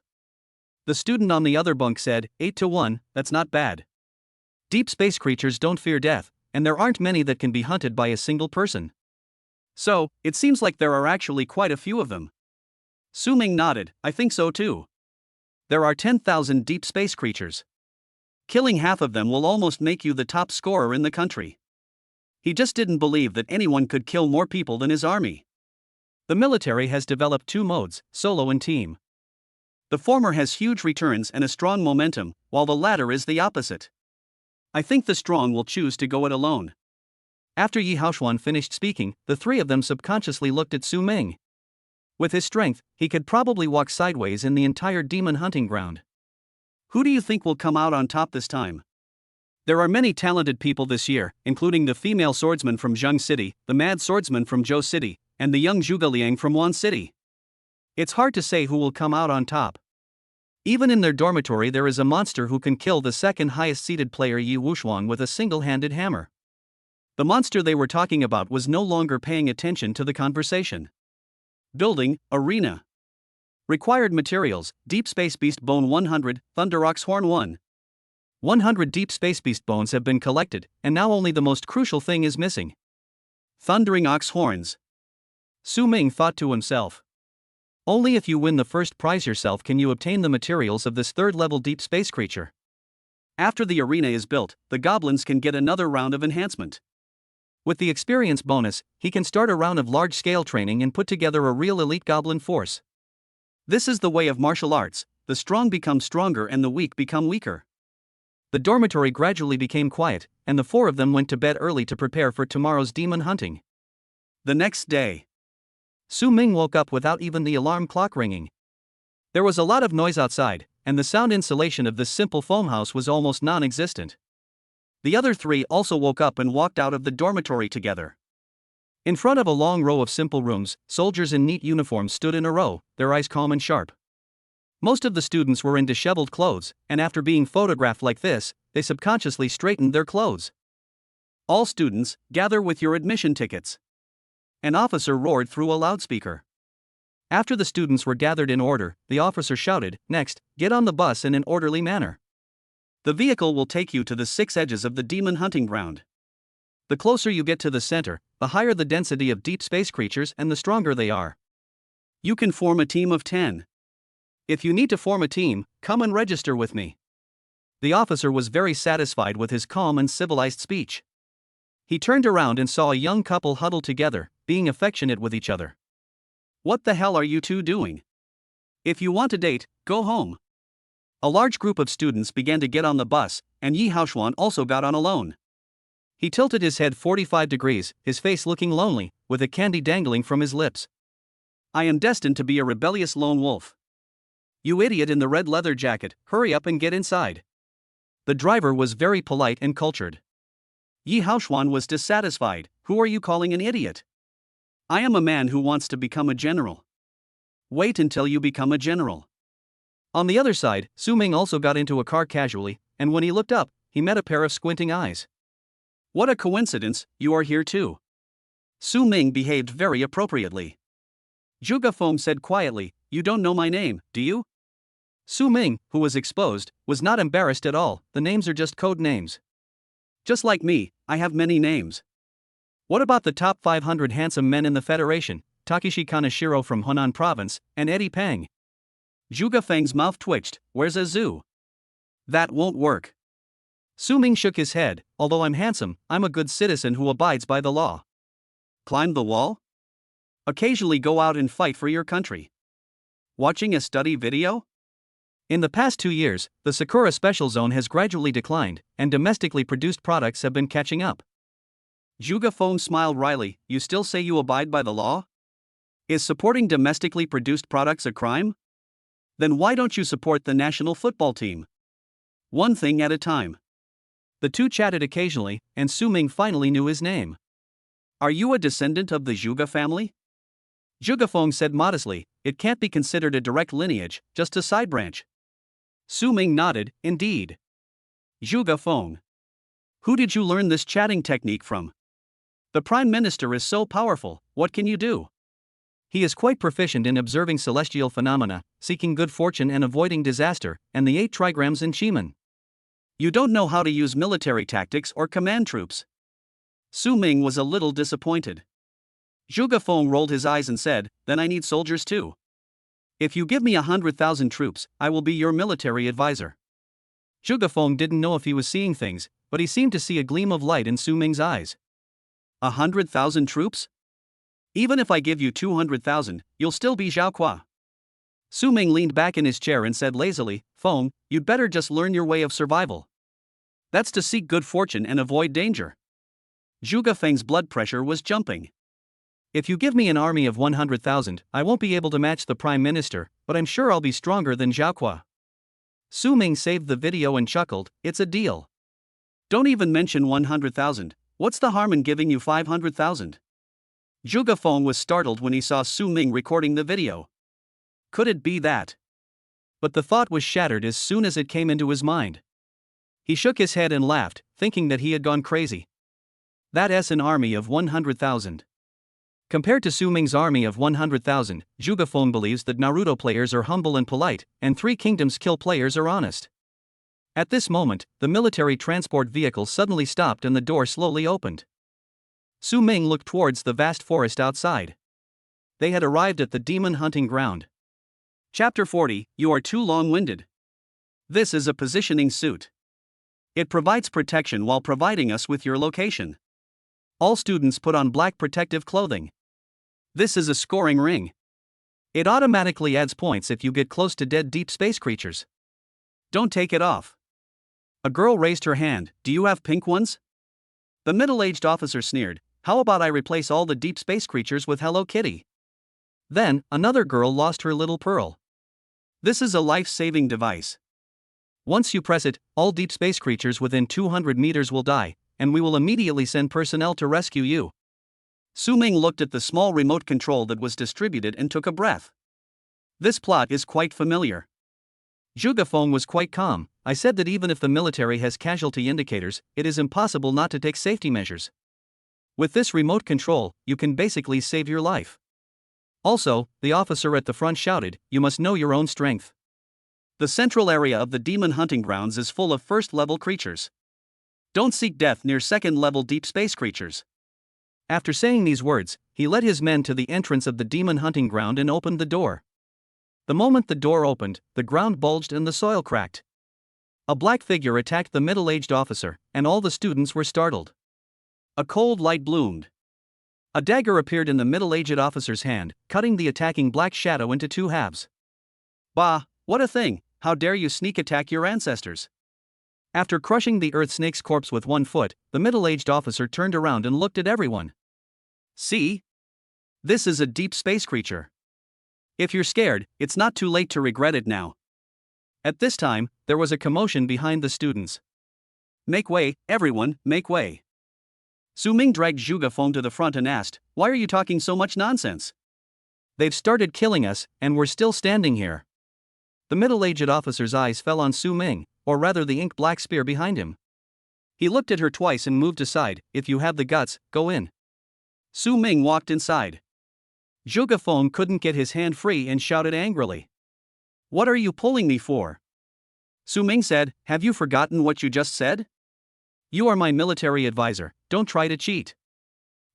The student on the other bunk said, 8-1, that's not bad. Deep space creatures don't fear death, and there aren't many that can be hunted by a single person. So, it seems like there are actually quite a few of them. Su Ming nodded, I think so too. There are 10,000 deep space creatures. Killing half of them will almost make you the top scorer in the country. He just didn't believe that anyone could kill more people than his army. The military has developed two modes, solo and team. The former has huge returns and a strong momentum, while the latter is the opposite. I think the strong will choose to go it alone. After Yi Haoshuan finished speaking, the three of them subconsciously looked at Su Ming. With his strength, he could probably walk sideways in the entire demon hunting ground. Who do you think will come out on top this time? There are many talented people this year, including the female swordsman from Zheng City, the mad swordsman from Zhou City, and the young Zhuge Liang from Wan City. It's hard to say who will come out on top. Even in their dormitory there is a monster who can kill the second highest seeded player Yi Wushuang with a single-handed hammer. The monster they were talking about was no longer paying attention to the conversation. Building, arena. Required materials, Deep Space Beast Bone 100, Thunder Ox Horn 1. 100 Deep Space Beast bones have been collected, and now only the most crucial thing is missing. Thundering Ox Horns. Su Ming thought to himself. Only if you win the first prize yourself can you obtain the materials of this third-level deep space creature. After the arena is built, the goblins can get another round of enhancement. With the experience bonus, he can start a round of large-scale training and put together a real elite goblin force. This is the way of martial arts: the strong become stronger and the weak become weaker. The dormitory gradually became quiet, and the four of them went to bed early to prepare for tomorrow's demon hunting. The next day, Su Ming woke up without even the alarm clock ringing. There was a lot of noise outside, and the sound insulation of this simple foam house was almost non-existent. The other three also woke up and walked out of the dormitory together. In front of a long row of simple rooms, soldiers in neat uniforms stood in a row, their eyes calm and sharp. Most of the students were in disheveled clothes, and after being photographed like this, they subconsciously straightened their clothes. "All students, gather with your admission tickets," an officer roared through a loudspeaker. After the students were gathered in order, the officer shouted, "Next, get on the bus in an orderly manner. The vehicle will take you to the 6 edges of the demon hunting ground. The closer you get to the center, the higher the density of deep space creatures and the stronger they are. You can form a team of 10. If you need to form a team, come and register with me." The officer was very satisfied with his calm and civilized speech. He turned around and saw a young couple huddled together, being affectionate with each other. "What the hell are you two doing? If you want to date, go home." A large group of students began to get on the bus, and Yi Haoxuan also got on alone. He tilted his head 45 degrees, his face looking lonely, with a candy dangling from his lips. "I am destined to be a rebellious lone wolf. You idiot in the red leather jacket, hurry up and get inside." The driver was very polite and cultured. Yi Haoxuan was dissatisfied. "Who are you calling an idiot? I am a man who wants to become a general. Wait until you become a general." On the other side, Su Ming also got into a car casually, and when he looked up, he met a pair of squinting eyes. "What a coincidence, you are here too." Su Ming behaved very appropriately. Zhuge Feng said quietly, "You don't know my name, do you?" Su Ming, who was exposed, was not embarrassed at all. "The names are just code names. Just like me, I have many names. What about the top 500 handsome men in the Federation, Takeshi Kaneshiro from Hunan Province, and Eddie Peng?" Zhuge Feng's mouth twitched. "Where's a zoo?" "That won't work." Su Ming shook his head. "Although I'm handsome, I'm a good citizen who abides by the law." "Climb the wall? Occasionally go out and fight for your country? Watching a study video?" In the past 2 years, the Sakura Special Zone has gradually declined, and domestically produced products have been catching up. Zhuge Feng smiled wryly. "You still say you abide by the law? Is supporting domestically produced products a crime? Then why don't you support the national football team? One thing at a time." The two chatted occasionally, and Su Ming finally knew his name. "Are you a descendant of the Zhuge family?" Zhuge Feng said modestly. "It can't be considered a direct lineage, just a side branch." Su Ming nodded. "Indeed." Zhuge Feng. "Who did you learn this chatting technique from? The Prime Minister is so powerful, what can you do?" He is quite proficient in observing celestial phenomena, seeking good fortune and avoiding disaster, and the 8 trigrams in Shiman. "You don't know how to use military tactics or command troops." Su Ming was a little disappointed. Zhuge Feng rolled his eyes and said, "Then I need soldiers too. If you give me 100,000 troops, I will be your military advisor." Zhuge Feng didn't know if he was seeing things, but he seemed to see a gleam of light in Su Ming's eyes. 100,000 troops? Even if I give you 200,000, you'll still be Zhao Qua. Su Ming leaned back in his chair and said lazily, "Feng, you'd better just learn your way of survival. That's to seek good fortune and avoid danger." Zhuge Feng's blood pressure was jumping. "If you give me an army of 100,000, I won't be able to match the Prime Minister, but I'm sure I'll be stronger than Zhao Qua." Su Ming saved the video and chuckled. "It's a deal. Don't even mention 100,000. What's the harm in giving you 500,000? Zhuge Feng was startled when he saw Su Ming recording the video. Could it be that? But the thought was shattered as soon as it came into his mind. He shook his head and laughed, thinking that he had gone crazy. That's an army of 100,000. Compared to Su Ming's army of 100,000, Zhuge Feng believes that Naruto players are humble and polite, and Three Kingdoms kill players are honest. At this moment, the military transport vehicle suddenly stopped and the door slowly opened. Su Ming looked towards the vast forest outside. They had arrived at the demon hunting ground. Chapter 40, You are too long-winded. This is a positioning suit. It provides protection while providing us with your location. All students put on black protective clothing. This is a scoring ring. It automatically adds points if you get close to dead deep space creatures. Don't take it off. A girl raised her hand. Do you have pink ones? The middle-aged officer sneered. How about I replace all the deep space creatures with Hello Kitty? Then, another girl lost her little pearl. This is a life-saving device. Once you press it, all deep space creatures within 200 meters will die, and we will immediately send personnel to rescue you. Su Ming looked at the small remote control that was distributed and took a breath. This plot is quite familiar. Zhuge Feng was quite calm. I said that even if the military has casualty indicators, it is impossible not to take safety measures. With this remote control, you can basically save your life. Also, the officer at the front shouted, you must know your own strength. The central area of the demon hunting grounds is full of first-level creatures. Don't seek death near second-level deep space creatures. After saying these words, he led his men to the entrance of the demon hunting ground and opened the door. The moment the door opened, the ground bulged and the soil cracked. A black figure attacked the middle-aged officer, and all the students were startled. A cold light bloomed. A dagger appeared in the middle-aged officer's hand, cutting the attacking black shadow into two halves. Bah, what a thing! How dare you sneak attack your ancestors? After crushing the earth snake's corpse with 1 foot, the middle-aged officer turned around and looked at everyone. See? This is a deep space creature. If you're scared, it's not too late to regret it now. At this time, there was a commotion behind the students. Make way, everyone, make way. Su Ming dragged Zhuge Feng to the front and asked, why are you talking so much nonsense? They've started killing us, and we're still standing here. The middle-aged officer's eyes fell on Su Ming, or rather the ink-black spear behind him. He looked at her twice and moved aside. If you have the guts, go in. Su Ming walked inside. Zhuge Feng couldn't get his hand free and shouted angrily. What are you pulling me for? Su Ming said, have you forgotten what you just said? You are my military advisor, don't try to cheat.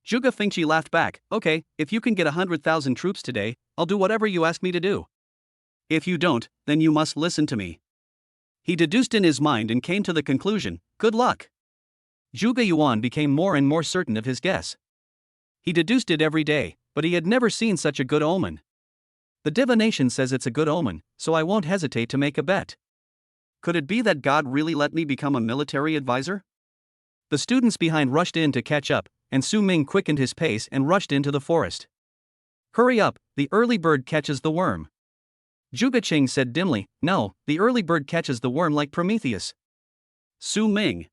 Zhuge Fengqi laughed back, okay, if you can get 100,000 troops today, I'll do whatever you ask me to do. If you don't, then you must listen to me. He deduced in his mind and came to the conclusion, good luck. Zhuge Yuan became more and more certain of his guess. He deduced it every day, but he had never seen such a good omen. The divination says it's a good omen, so I won't hesitate to make a bet. Could it be that God really let me become a military advisor? The students behind rushed in to catch up, and Su Ming quickened his pace and rushed into the forest. Hurry up, the early bird catches the worm. Zhuge Qing said dimly, no, the early bird catches the worm like Prometheus. Su Ming.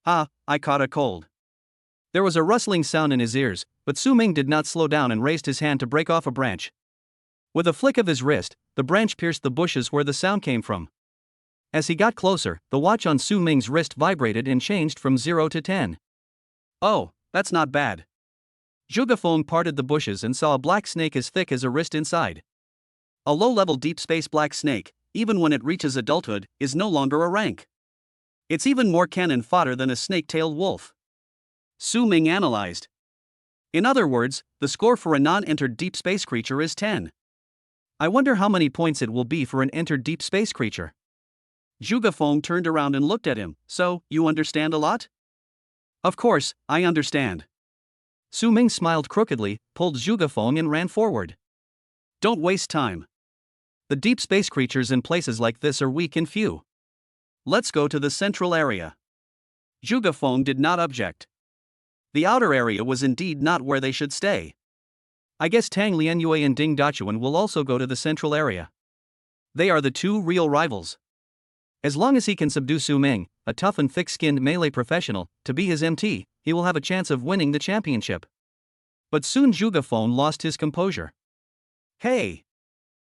Ah, I caught a cold. There was a rustling sound in his ears, but Su Ming did not slow down and raised his hand to break off a branch. With a flick of his wrist, the branch pierced the bushes where the sound came from. As he got closer, the watch on Su Ming's wrist vibrated and changed from 0 to 10. Oh, that's not bad. Zhuge Feng parted the bushes and saw a black snake as thick as a wrist inside. A low-level deep space black snake, even when it reaches adulthood, is no longer a rank. It's even more cannon fodder than a snake-tailed wolf. Su Ming analyzed. In other words, the score for a non-entered deep space creature is 10. I wonder how many points it will be for an entered deep space creature. Zhuge Feng turned around and looked at him. So, you understand a lot? Of course, I understand. Su Ming smiled crookedly, pulled Zhuge Feng and ran forward. Don't waste time. The deep space creatures in places like this are weak and few. Let's go to the central area. Zhuge Feng did not object. The outer area was indeed not where they should stay. I guess Tang Lianyue and Ding Dachuan will also go to the central area. They are the two real rivals. As long as he can subdue Su Ming, a tough and thick-skinned melee professional, to be his MT, he will have a chance of winning the championship. But soon Zhuge Feng lost his composure. Hey!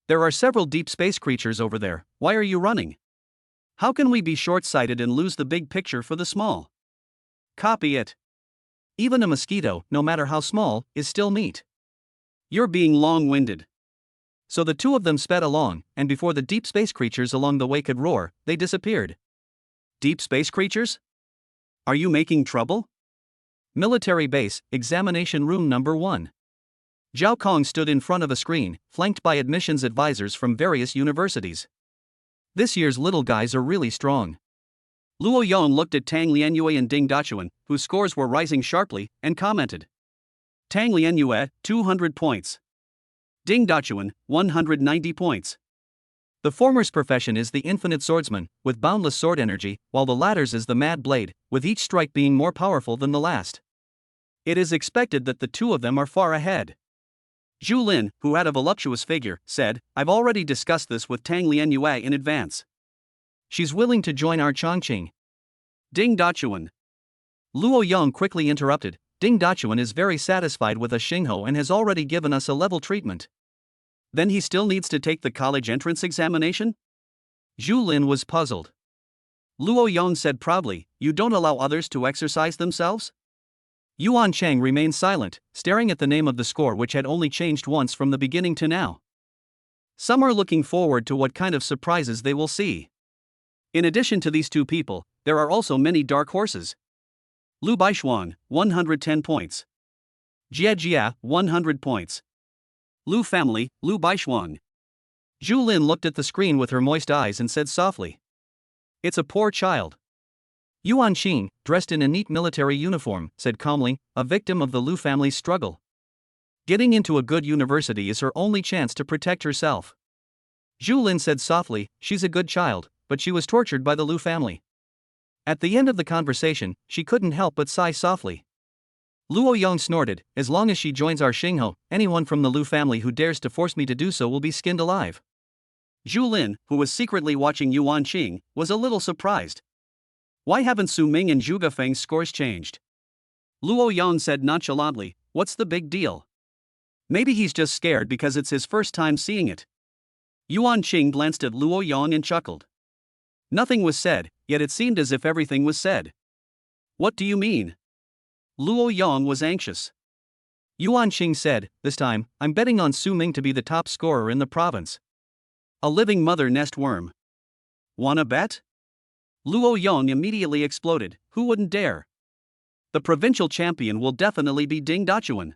There are several deep space creatures over there, why are you running? How can we be short-sighted and lose the big picture for the small? Copy it. Even a mosquito, no matter how small, is still meat. You're being long-winded. So the two of them sped along, and before the deep space creatures along the way could roar, they disappeared. Deep space creatures? Are you making trouble? Military base, examination room number 1. Zhao Kong stood in front of a screen, flanked by admissions advisors from various universities. This year's little guys are really strong. Luo Yong looked at Tang Lianyue and Ding Dachuan, whose scores were rising sharply, and commented. Tang Lianyue, 200 points. Ding Dachuan, 190 points. The former's profession is the infinite swordsman, with boundless sword energy, while the latter's is the mad blade, with each strike being more powerful than the last. It is expected that the two of them are far ahead. Zhu Lin, who had a voluptuous figure, said, "I've already discussed this with Tang Lianyue in advance. She's willing to join our Chongqing." Ding Dachuan. Luo Yang quickly interrupted, "Ding Dachuan is very satisfied with us Xingho and has already given us a level treatment. Then he still needs to take the college entrance examination?" Zhu Lin was puzzled. Luo Yang said proudly, "You don't allow others to exercise themselves?" Yuan Chang remained silent, staring at the name of the score which had only changed once from the beginning to now. Some are looking forward to what kind of surprises they will see. In addition to these two people, there are also many dark horses. Lu Baishuang, 110 points. Jie Jia, 100 points. Lu family, Lu Baishuang. Zhu Lin looked at the screen with her moist eyes and said softly, "It's a poor child." Yuan Qing, dressed in a neat military uniform, said calmly, "A victim of the Lu family's struggle. Getting into a good university is her only chance to protect herself." Zhu Lin said softly, "She's a good child, but she was tortured by the Lu family." At the end of the conversation, she couldn't help but sigh softly. Luo Yang snorted, "As long as she joins our Xingho, anyone from the Lu family who dares to force me to do so will be skinned alive." Zhu Lin, who was secretly watching Yuan Qing, was a little surprised. "Why haven't Su Ming and Zhuge Feng's scores changed?" Luo Yang said nonchalantly, "What's the big deal? Maybe he's just scared because it's his first time seeing it." Yuan Qing glanced at Luo Yang and chuckled. Nothing was said, yet it seemed as if everything was said. "What do you mean?" Luo Yang was anxious. Yuan Qing said, "This time, I'm betting on Su Ming to be the top scorer in the province." A living mother nest worm. "Wanna bet?" Luo Yang immediately exploded, "Who wouldn't dare? The provincial champion will definitely be Ding Dachuan."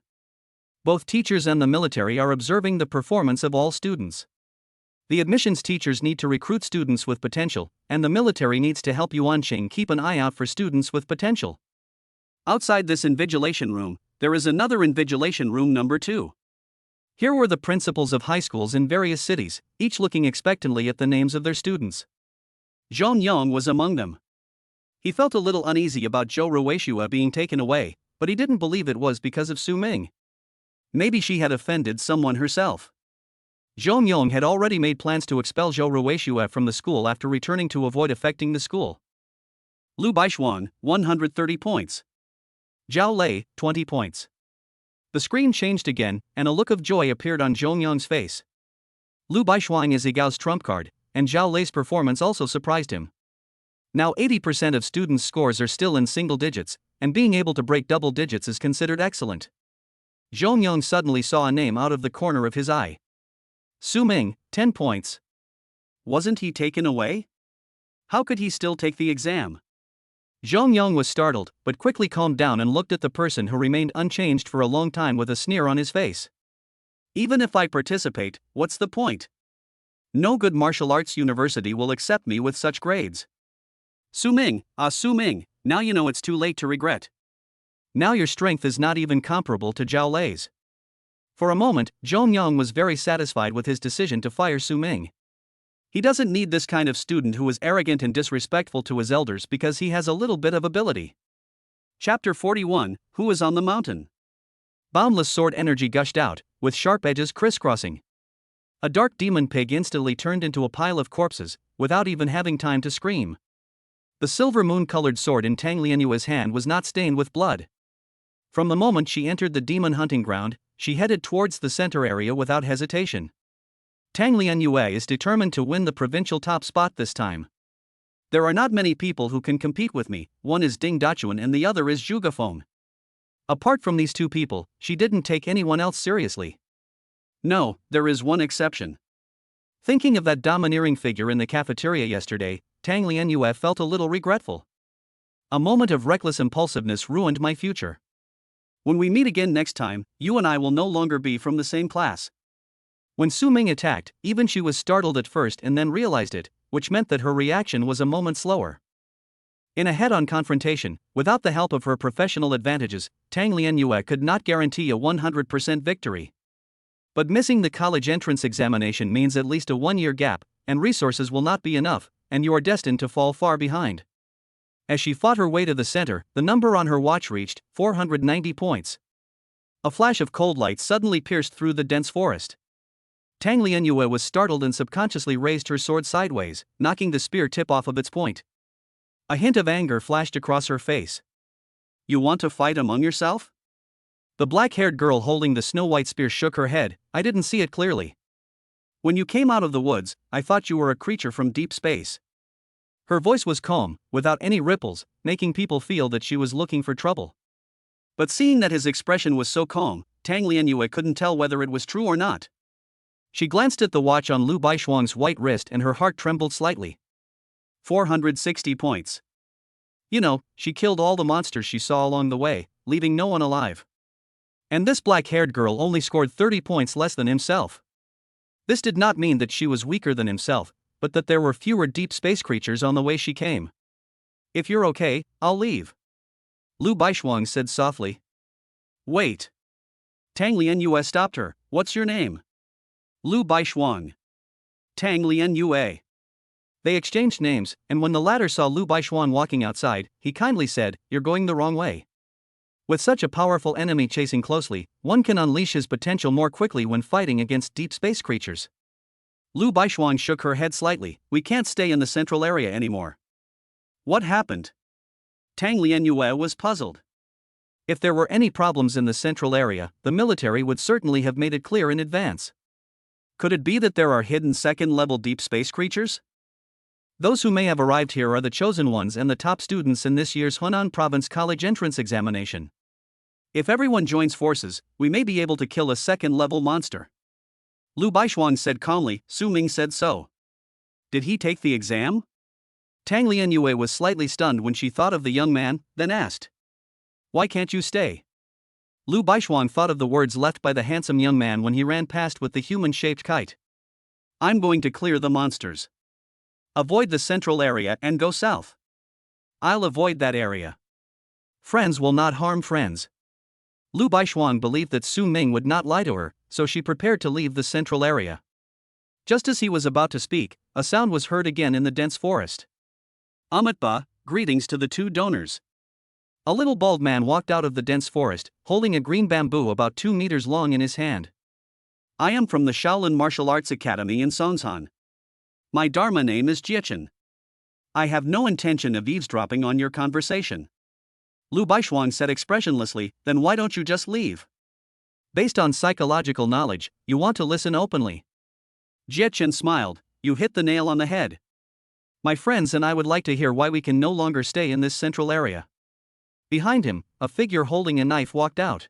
Both teachers and the military are observing the performance of all students. The admissions teachers need to recruit students with potential, and the military needs to help Yuan Qing keep an eye out for students with potential. Outside this invigilation room, there is another invigilation room number 2. Here were the principals of high schools in various cities, each looking expectantly at the names of their students. Zhong Yang was among them. He felt a little uneasy about Zhou Ruishua being taken away, but he didn't believe it was because of Su Ming. Maybe she had offended someone herself. Zhong Yang had already made plans to expel Zhou Ruishua from the school after returning to avoid affecting the school. Lu Baishuang, 130 points. Zhao Lei, 20 points. The screen changed again, and a look of joy appeared on Zhong Yang's face. Lu Baishuang is Yigao's trump card, and Zhao Lei's performance also surprised him. Now 80% of students' scores are still in single digits, and being able to break double digits is considered excellent. Zhong Yang suddenly saw a name out of the corner of his eye. Su Ming, 10 points. Wasn't he taken away? How could he still take the exam? Zhong Yang was startled, but quickly calmed down and looked at the person who remained unchanged for a long time with a sneer on his face. "Even if I participate, what's the point? No good martial arts university will accept me with such grades." Su Ming, Su Ming, now you know it's too late to regret. Now your strength is not even comparable to Zhao Lei's. For a moment, Zhong Yang was very satisfied with his decision to fire Su Ming. He doesn't need this kind of student who is arrogant and disrespectful to his elders because he has a little bit of ability. Chapter 41, Who is on the Mountain? Boundless sword energy gushed out, with sharp edges crisscrossing. A dark demon pig instantly turned into a pile of corpses, without even having time to scream. The silver moon-colored sword in Tang Lianyue's hand was not stained with blood. From the moment she entered the demon hunting ground, she headed towards the center area without hesitation. Tang Lianyue is determined to win the provincial top spot this time. There are not many people who can compete with me, one is Ding Dachuan and the other is Zhuge Feng. Apart from these two people, she didn't take anyone else seriously. No, there is one exception. Thinking of that domineering figure in the cafeteria yesterday, Tang Lianyue felt a little regretful. A moment of reckless impulsiveness ruined my future. When we meet again next time, you and I will no longer be from the same class. When Su Ming attacked, even she was startled at first and then realized it, which meant that her reaction was a moment slower. In a head-on confrontation, without the help of her professional advantages, Tang Lianyue could not guarantee a 100% victory. But missing the college entrance examination means at least a 1-year gap, and resources will not be enough, and you are destined to fall far behind. As she fought her way to the center, the number on her watch reached 490 points. A flash of cold light suddenly pierced through the dense forest. Tang Lianyue was startled and subconsciously raised her sword sideways, knocking the spear tip off of its point. A hint of anger flashed across her face. "You want to fight among yourself?" The black-haired girl holding the snow-white spear shook her head. "I didn't see it clearly. When you came out of the woods, I thought you were a creature from deep space." Her voice was calm, without any ripples, making people feel that she was looking for trouble. But seeing that his expression was so calm, Tang Lianyue couldn't tell whether it was true or not. She glanced at the watch on Lu Baishuang's white wrist and her heart trembled slightly. 460 points. You know, she killed all the monsters she saw along the way, leaving no one alive. And this black-haired girl only scored 30 points less than himself. This did not mean that she was weaker than himself, but that there were fewer deep space creatures on the way she came. "If you're okay, I'll leave," Lu Baishuang said softly. "Wait." Tang Lianyue stopped her. "What's your name?" "Lu Baishuang." "Tang Lianyue." They exchanged names, and when the latter saw Lu Baishuang walking outside, he kindly said, "You're going the wrong way." With such a powerful enemy chasing closely, one can unleash his potential more quickly when fighting against deep space creatures. Lu Baishuang shook her head slightly. "We can't stay in the central area anymore." "What happened?" Tang Lianyue was puzzled. If there were any problems in the central area, the military would certainly have made it clear in advance. Could it be that there are hidden second-level deep space creatures? Those who may have arrived here are the chosen ones and the top students in this year's Hunan Province College entrance examination. If everyone joins forces, we may be able to kill a second-level monster. Lu Baishuang said calmly. Su Ming said so. Did he take the exam? Tang Lianyue was slightly stunned when she thought of the young man, then asked, "Why can't you stay?" Lu Baishuang thought of the words left by the handsome young man when he ran past with the human-shaped kite. "I'm going to clear the monsters. Avoid the central area and go south." "I'll avoid that area. Friends will not harm friends." Lu Baishuang believed that Su Ming would not lie to her, so she prepared to leave the central area. Just as he was about to speak, a sound was heard again in the dense forest. "Amitba, greetings to the two donors." A little bald man walked out of the dense forest, holding a green bamboo about 2 meters long in his hand. "I am from the Shaolin Martial Arts Academy in Songsan. My Dharma name is Jiechin. I have no intention of eavesdropping on your conversation." Lu Baishuang said expressionlessly. "Then why don't you just leave?" "Based on psychological knowledge, you want to listen openly." Jiechin smiled. "You hit the nail on the head. My friends and I would like to hear why we can no longer stay in this central area." Behind him, a figure holding a knife walked out.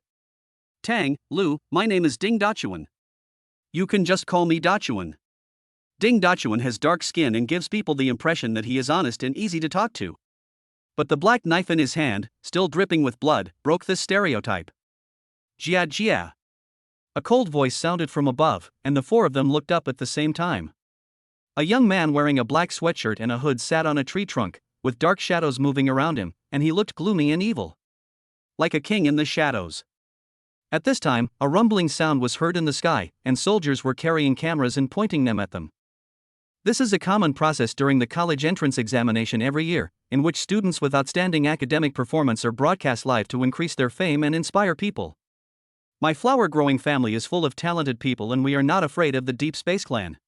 "Tang, Lu, my name is Ding Dachuan. You can just call me Dachuan." Ding Dachuan has dark skin and gives people the impression that he is honest and easy to talk to. But the black knife in his hand, still dripping with blood, broke this stereotype. "Jia Jia." A cold voice sounded from above, and the four of them looked up at the same time. A young man wearing a black sweatshirt and a hood sat on a tree trunk, with dark shadows moving around him, and he looked gloomy and evil. Like a king in the shadows. At this time, a rumbling sound was heard in the sky, and soldiers were carrying cameras and pointing them at them. This is a common process during the college entrance examination every year, in which students with outstanding academic performance are broadcast live to increase their fame and inspire people. My flower-growing family is full of talented people and we are not afraid of the Deep Space Clan.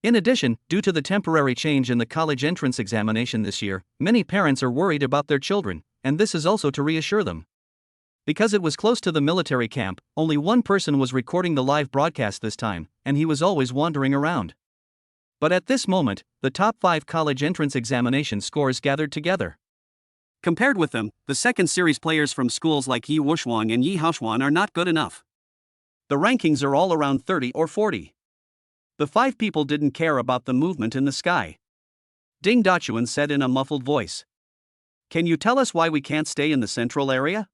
In addition, due to the temporary change in the college entrance examination this year, many parents are worried about their children, and this is also to reassure them. Because it was close to the military camp, only one person was recording the live broadcast this time, and he was always wandering around. But at this moment, the top 5 college entrance examination scores gathered together. Compared with them, the second series players from schools like Yi Wushuang and Yi Haoshuan are not good enough. The rankings are all around 30 or 40. The 5 people didn't care about the movement in the sky. Ding Dachuan said in a muffled voice. "Can you tell us why we can't stay in the central area?"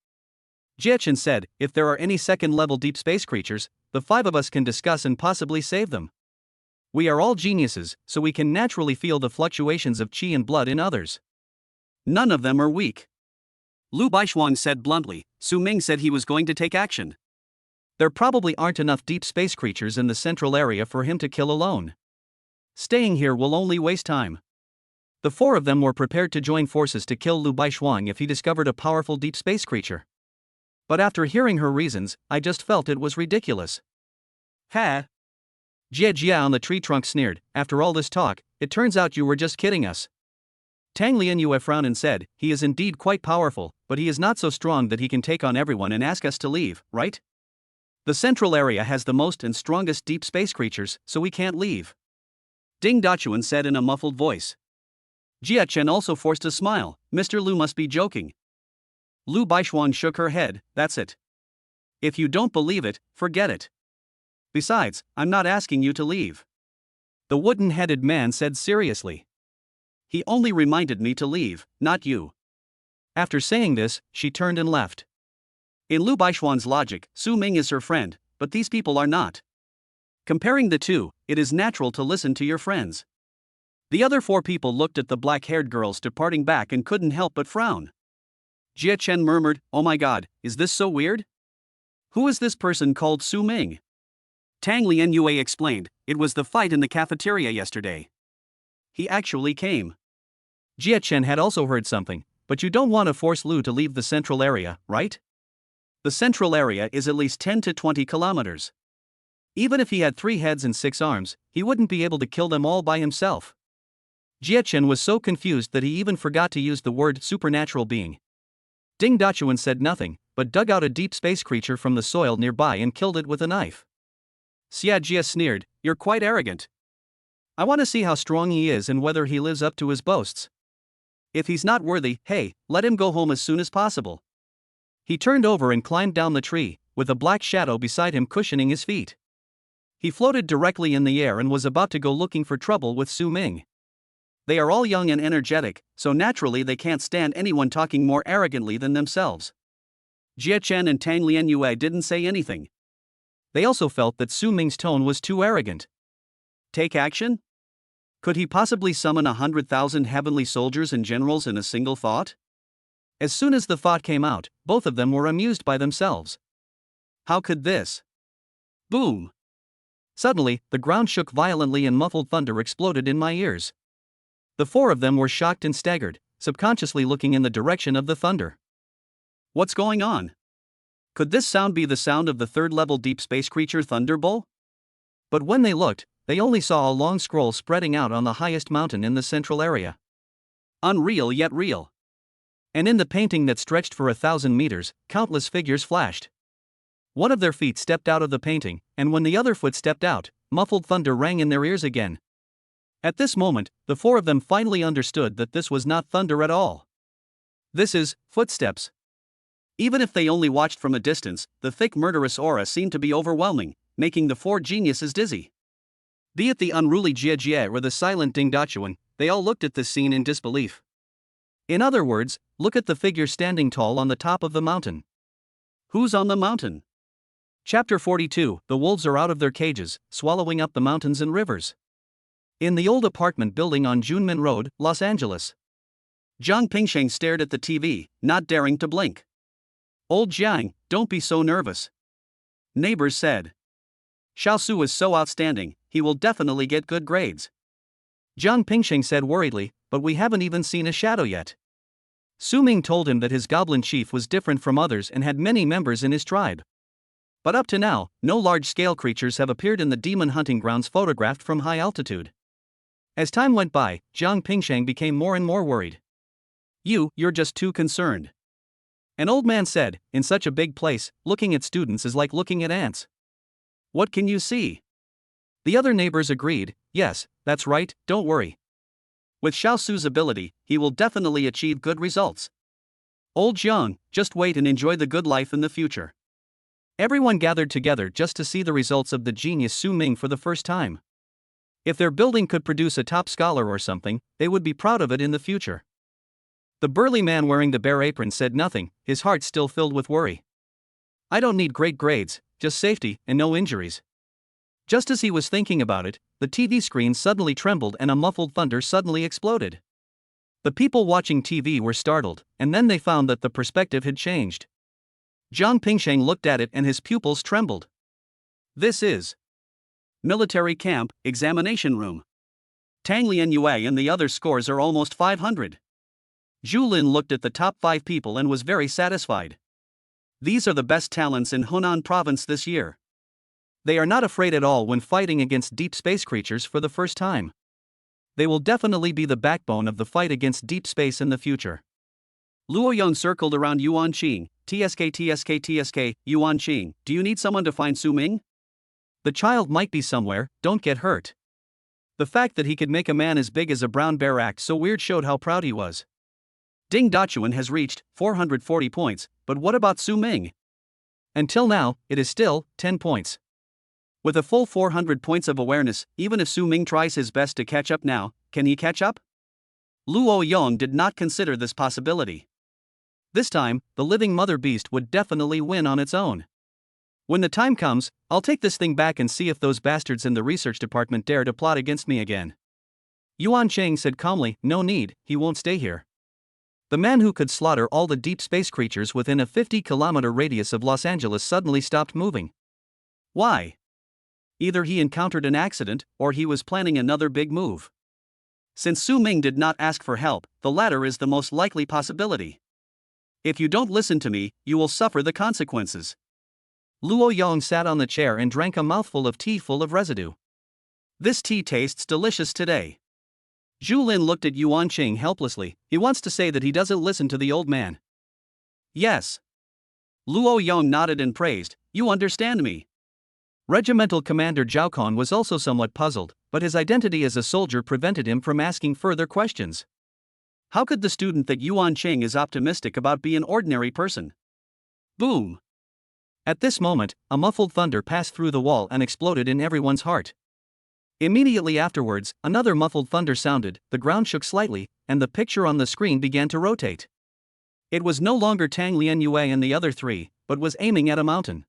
Jiechin said, "If there are any second-level deep space creatures, the 5 of us can discuss and possibly save them. We are all geniuses, so we can naturally feel the fluctuations of qi and blood in others. None of them are weak." Lu Baishuang said bluntly. Su Ming said he was going to take action. There probably aren't enough deep space creatures in the central area for him to kill alone. Staying here will only waste time. The four of them were prepared to join forces to kill Lu Baishuang if he discovered a powerful deep space creature. But after hearing her reasons, I just felt it was ridiculous. Ha! Jia Jia on the tree trunk sneered, after all this talk, it turns out you were just kidding us. Tang Lianyue frowned and said, he is indeed quite powerful, but he is not so strong that he can take on everyone and ask us to leave, right? The central area has the most and strongest deep space creatures, so we can't leave. Ding Dachuan said in a muffled voice. Jia Chen also forced a smile. Mr. Lu must be joking. Lu Baishuang shook her head, that's it. If you don't believe it, forget it. Besides, I'm not asking you to leave. The wooden-headed man said seriously. He only reminded me to leave, not you. After saying this, she turned and left. In Lu Baishuang's logic, Su Ming is her friend, but these people are not. Comparing the two, it is natural to listen to your friends. The other four people looked at the black-haired girls departing back and couldn't help but frown. Jia Chen murmured, oh my god, is this so weird? Who is this person called Su Ming? Tang Lianyue explained, it was the fight in the cafeteria yesterday. He actually came. Jia Chen had also heard something, but you don't want to force Lu to leave the central area, right? The central area is at least 10 to 20 kilometers. Even if he had 3 heads and 6 arms, he wouldn't be able to kill them all by himself. Jia Chen was so confused that he even forgot to use the word supernatural being. Ding Dachuan said nothing, but dug out a deep space creature from the soil nearby and killed it with a knife. Xia Jia sneered, you're quite arrogant. I want to see how strong he is and whether he lives up to his boasts. If he's not worthy, hey, let him go home as soon as possible. He turned over and climbed down the tree, with a black shadow beside him cushioning his feet. He floated directly in the air and was about to go looking for trouble with Su Ming. They are all young and energetic, so naturally they can't stand anyone talking more arrogantly than themselves. Jia Chen and Tang Lianyue didn't say anything. They also felt that Su Ming's tone was too arrogant. Take action? Could he possibly summon 100,000 heavenly soldiers and generals in a single thought? As soon as the thought came out, both of them were amused by themselves. How could this? Boom! Suddenly, the ground shook violently and muffled thunder exploded in my ears. The four of them were shocked and staggered, subconsciously looking in the direction of the thunder. What's going on? Could this sound be the sound of the third-level deep space creature Thunderbolt? But when they looked, they only saw a long scroll spreading out on the highest mountain in the central area. Unreal yet real. And in the painting that stretched for 1,000 meters, countless figures flashed. One of their feet stepped out of the painting, and when the other foot stepped out, muffled thunder rang in their ears again. At this moment, the four of them finally understood that this was not thunder at all. This is footsteps. Even if they only watched from a distance, the thick murderous aura seemed to be overwhelming, making the four geniuses dizzy. Be it the unruly Jia Jia or the silent Ding Dachuan, they all looked at this scene in disbelief. In other words, look at the figure standing tall on the top of the mountain. Who's on the mountain? Chapter 42, the wolves are out of their cages, swallowing up the mountains and rivers. In the old apartment building on Junmin Road, Los Angeles. Jiang Pingsheng stared at the TV, not daring to blink. Old Jiang, don't be so nervous. Neighbors said. Xiao Su is so outstanding, he will definitely get good grades. Jiang Pingsheng said worriedly, but we haven't even seen a shadow yet. Su Ming told him that his goblin chief was different from others and had many members in his tribe. But up to now, no large-scale creatures have appeared in the demon hunting grounds photographed from high altitude. As time went by, Jiang Pingsheng became more and more worried. You're just too concerned. An old man said, in such a big place, looking at students is like looking at ants. What can you see? The other neighbors agreed, yes, that's right, don't worry. With Xiao Su's ability, he will definitely achieve good results. Old Jiang, just wait and enjoy the good life in the future. Everyone gathered together just to see the results of the genius Su Ming for the first time. If their building could produce a top scholar or something, they would be proud of it in the future. The burly man wearing the bare apron said nothing, his heart still filled with worry. I don't need great grades, just safety and no injuries. Just as he was thinking about it, the TV screen suddenly trembled and a muffled thunder suddenly exploded. The people watching TV were startled, and then they found that the perspective had changed. Jiang Pingsheng looked at it and his pupils trembled. This is Military Camp, Examination Room. Tang Lianyue and the other scores are almost 500. Zhu Lin looked at the top 5 people and was very satisfied. These are the best talents in Hunan province this year. They are not afraid at all when fighting against deep space creatures for the first time. They will definitely be the backbone of the fight against deep space in the future. Luo Yong circled around Yuan Qing. TSK, Yuan Qing, do you need someone to find Su Ming? The child might be somewhere, don't get hurt. The fact that he could make a man as big as a brown bear act so weird showed how proud he was. Ding Dachuan has reached 440 points, but what about Su Ming? Until now, it is still 10 points. With a full 400 points of awareness, even if Su Ming tries his best to catch up now, can he catch up? Luo Yong did not consider this possibility. This time, the living mother beast would definitely win on its own. When the time comes, I'll take this thing back and see if those bastards in the research department dare to plot against me again. Yuan Cheng said calmly, no need, he won't stay here. The man who could slaughter all the deep space creatures within a 50-kilometer radius of Los Angeles suddenly stopped moving. Why? Either he encountered an accident, or he was planning another big move. Since Su Ming did not ask for help, the latter is the most likely possibility. If you don't listen to me, you will suffer the consequences. Luo Yong sat on the chair and drank a mouthful of tea full of residue. This tea tastes delicious today. Zhu Lin looked at Yuan Qing helplessly. He wants to say that he doesn't listen to the old man. Yes. Luo Yong nodded and praised, you understand me. Regimental Commander Zhao Con was also somewhat puzzled, but his identity as a soldier prevented him from asking further questions. How could the student that Yuan Qing is optimistic about be an ordinary person? Boom! At this moment, a muffled thunder passed through the wall and exploded in everyone's heart. Immediately afterwards, another muffled thunder sounded, the ground shook slightly, and the picture on the screen began to rotate. It was no longer Tang Lianyue and the other 3, but was aiming at a mountain.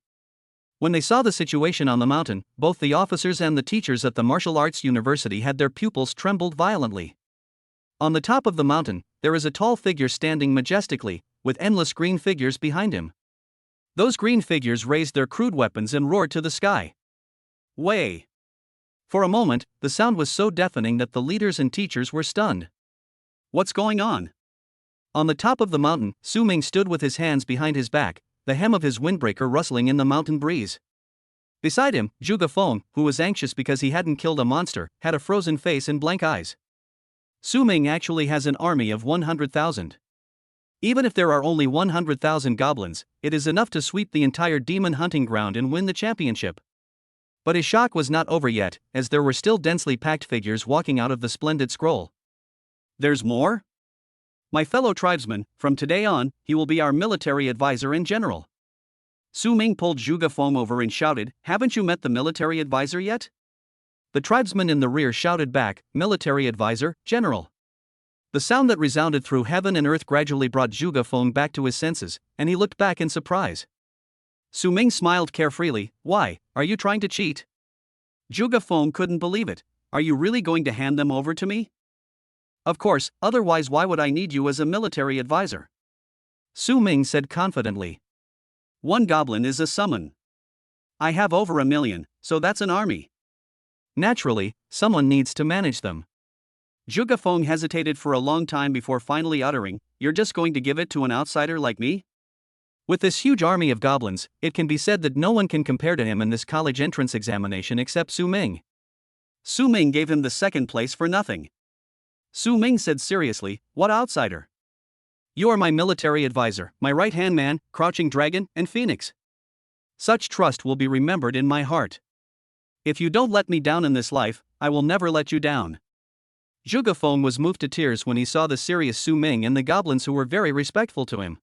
When they saw the situation on the mountain, both the officers and the teachers at the martial arts university had their pupils trembled violently. On the top of the mountain, there is a tall figure standing majestically, with endless green figures behind him. Those green figures raised their crude weapons and roared to the sky. Way! For a moment, the sound was so deafening that the leaders and teachers were stunned. What's going on? On the top of the mountain, Su Ming stood with his hands behind his back, the hem of his windbreaker rustling in the mountain breeze. Beside him, Zhuge Feng, who was anxious because he hadn't killed a monster, had a frozen face and blank eyes. Su Ming actually has an army of 100,000. Even if there are only 100,000 goblins, it is enough to sweep the entire demon hunting ground and win the championship. But his shock was not over yet, as there were still densely packed figures walking out of the splendid scroll. There's more? My fellow tribesmen, from today on, he will be our military advisor and general. Su Ming pulled Zhuge Feng over and shouted, haven't you met the military advisor yet? The tribesmen in the rear shouted back, military advisor, general. The sound that resounded through heaven and earth gradually brought Zhuge Feng back to his senses, and he looked back in surprise. Su Ming smiled carefreely, why, are you trying to cheat? Zhuge Feng couldn't believe it, are you really going to hand them over to me? Of course, otherwise why would I need you as a military advisor? Su Ming said confidently. One goblin is a summon. I have over 1 million, so that's an army. Naturally, someone needs to manage them. Zhuge Feng hesitated for a long time before finally uttering, you're just going to give it to an outsider like me? With this huge army of goblins, it can be said that no one can compare to him in this college entrance examination except Su Ming. Su Ming gave him the second place for nothing. Su Ming said seriously, what outsider? You are my military advisor, my right-hand man, crouching dragon, and phoenix. Such trust will be remembered in my heart. If you don't let me down in this life, I will never let you down. Zhuge Feng was moved to tears when he saw the serious Su Ming and the goblins who were very respectful to him.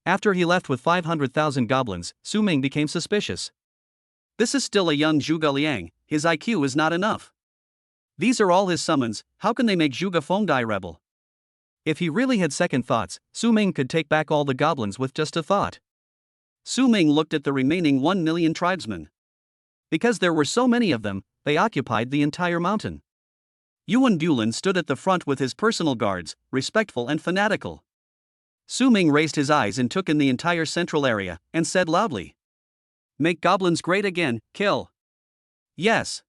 After he left with 500,000 goblins, Su Ming became suspicious. This is still a young Zhuge Liang, his IQ is not enough. These are all his summons, how can they make Zhuge Feng die rebel? If he really had second thoughts, Su Ming could take back all the goblins with just a thought. Su Ming looked at the remaining 1 million tribesmen. Because there were so many of them, they occupied the entire mountain. Yuan Bulin stood at the front with his personal guards, respectful and fanatical. Su Ming raised his eyes and took in the entire central area, and said loudly, "Make goblins great again, kill." Yes.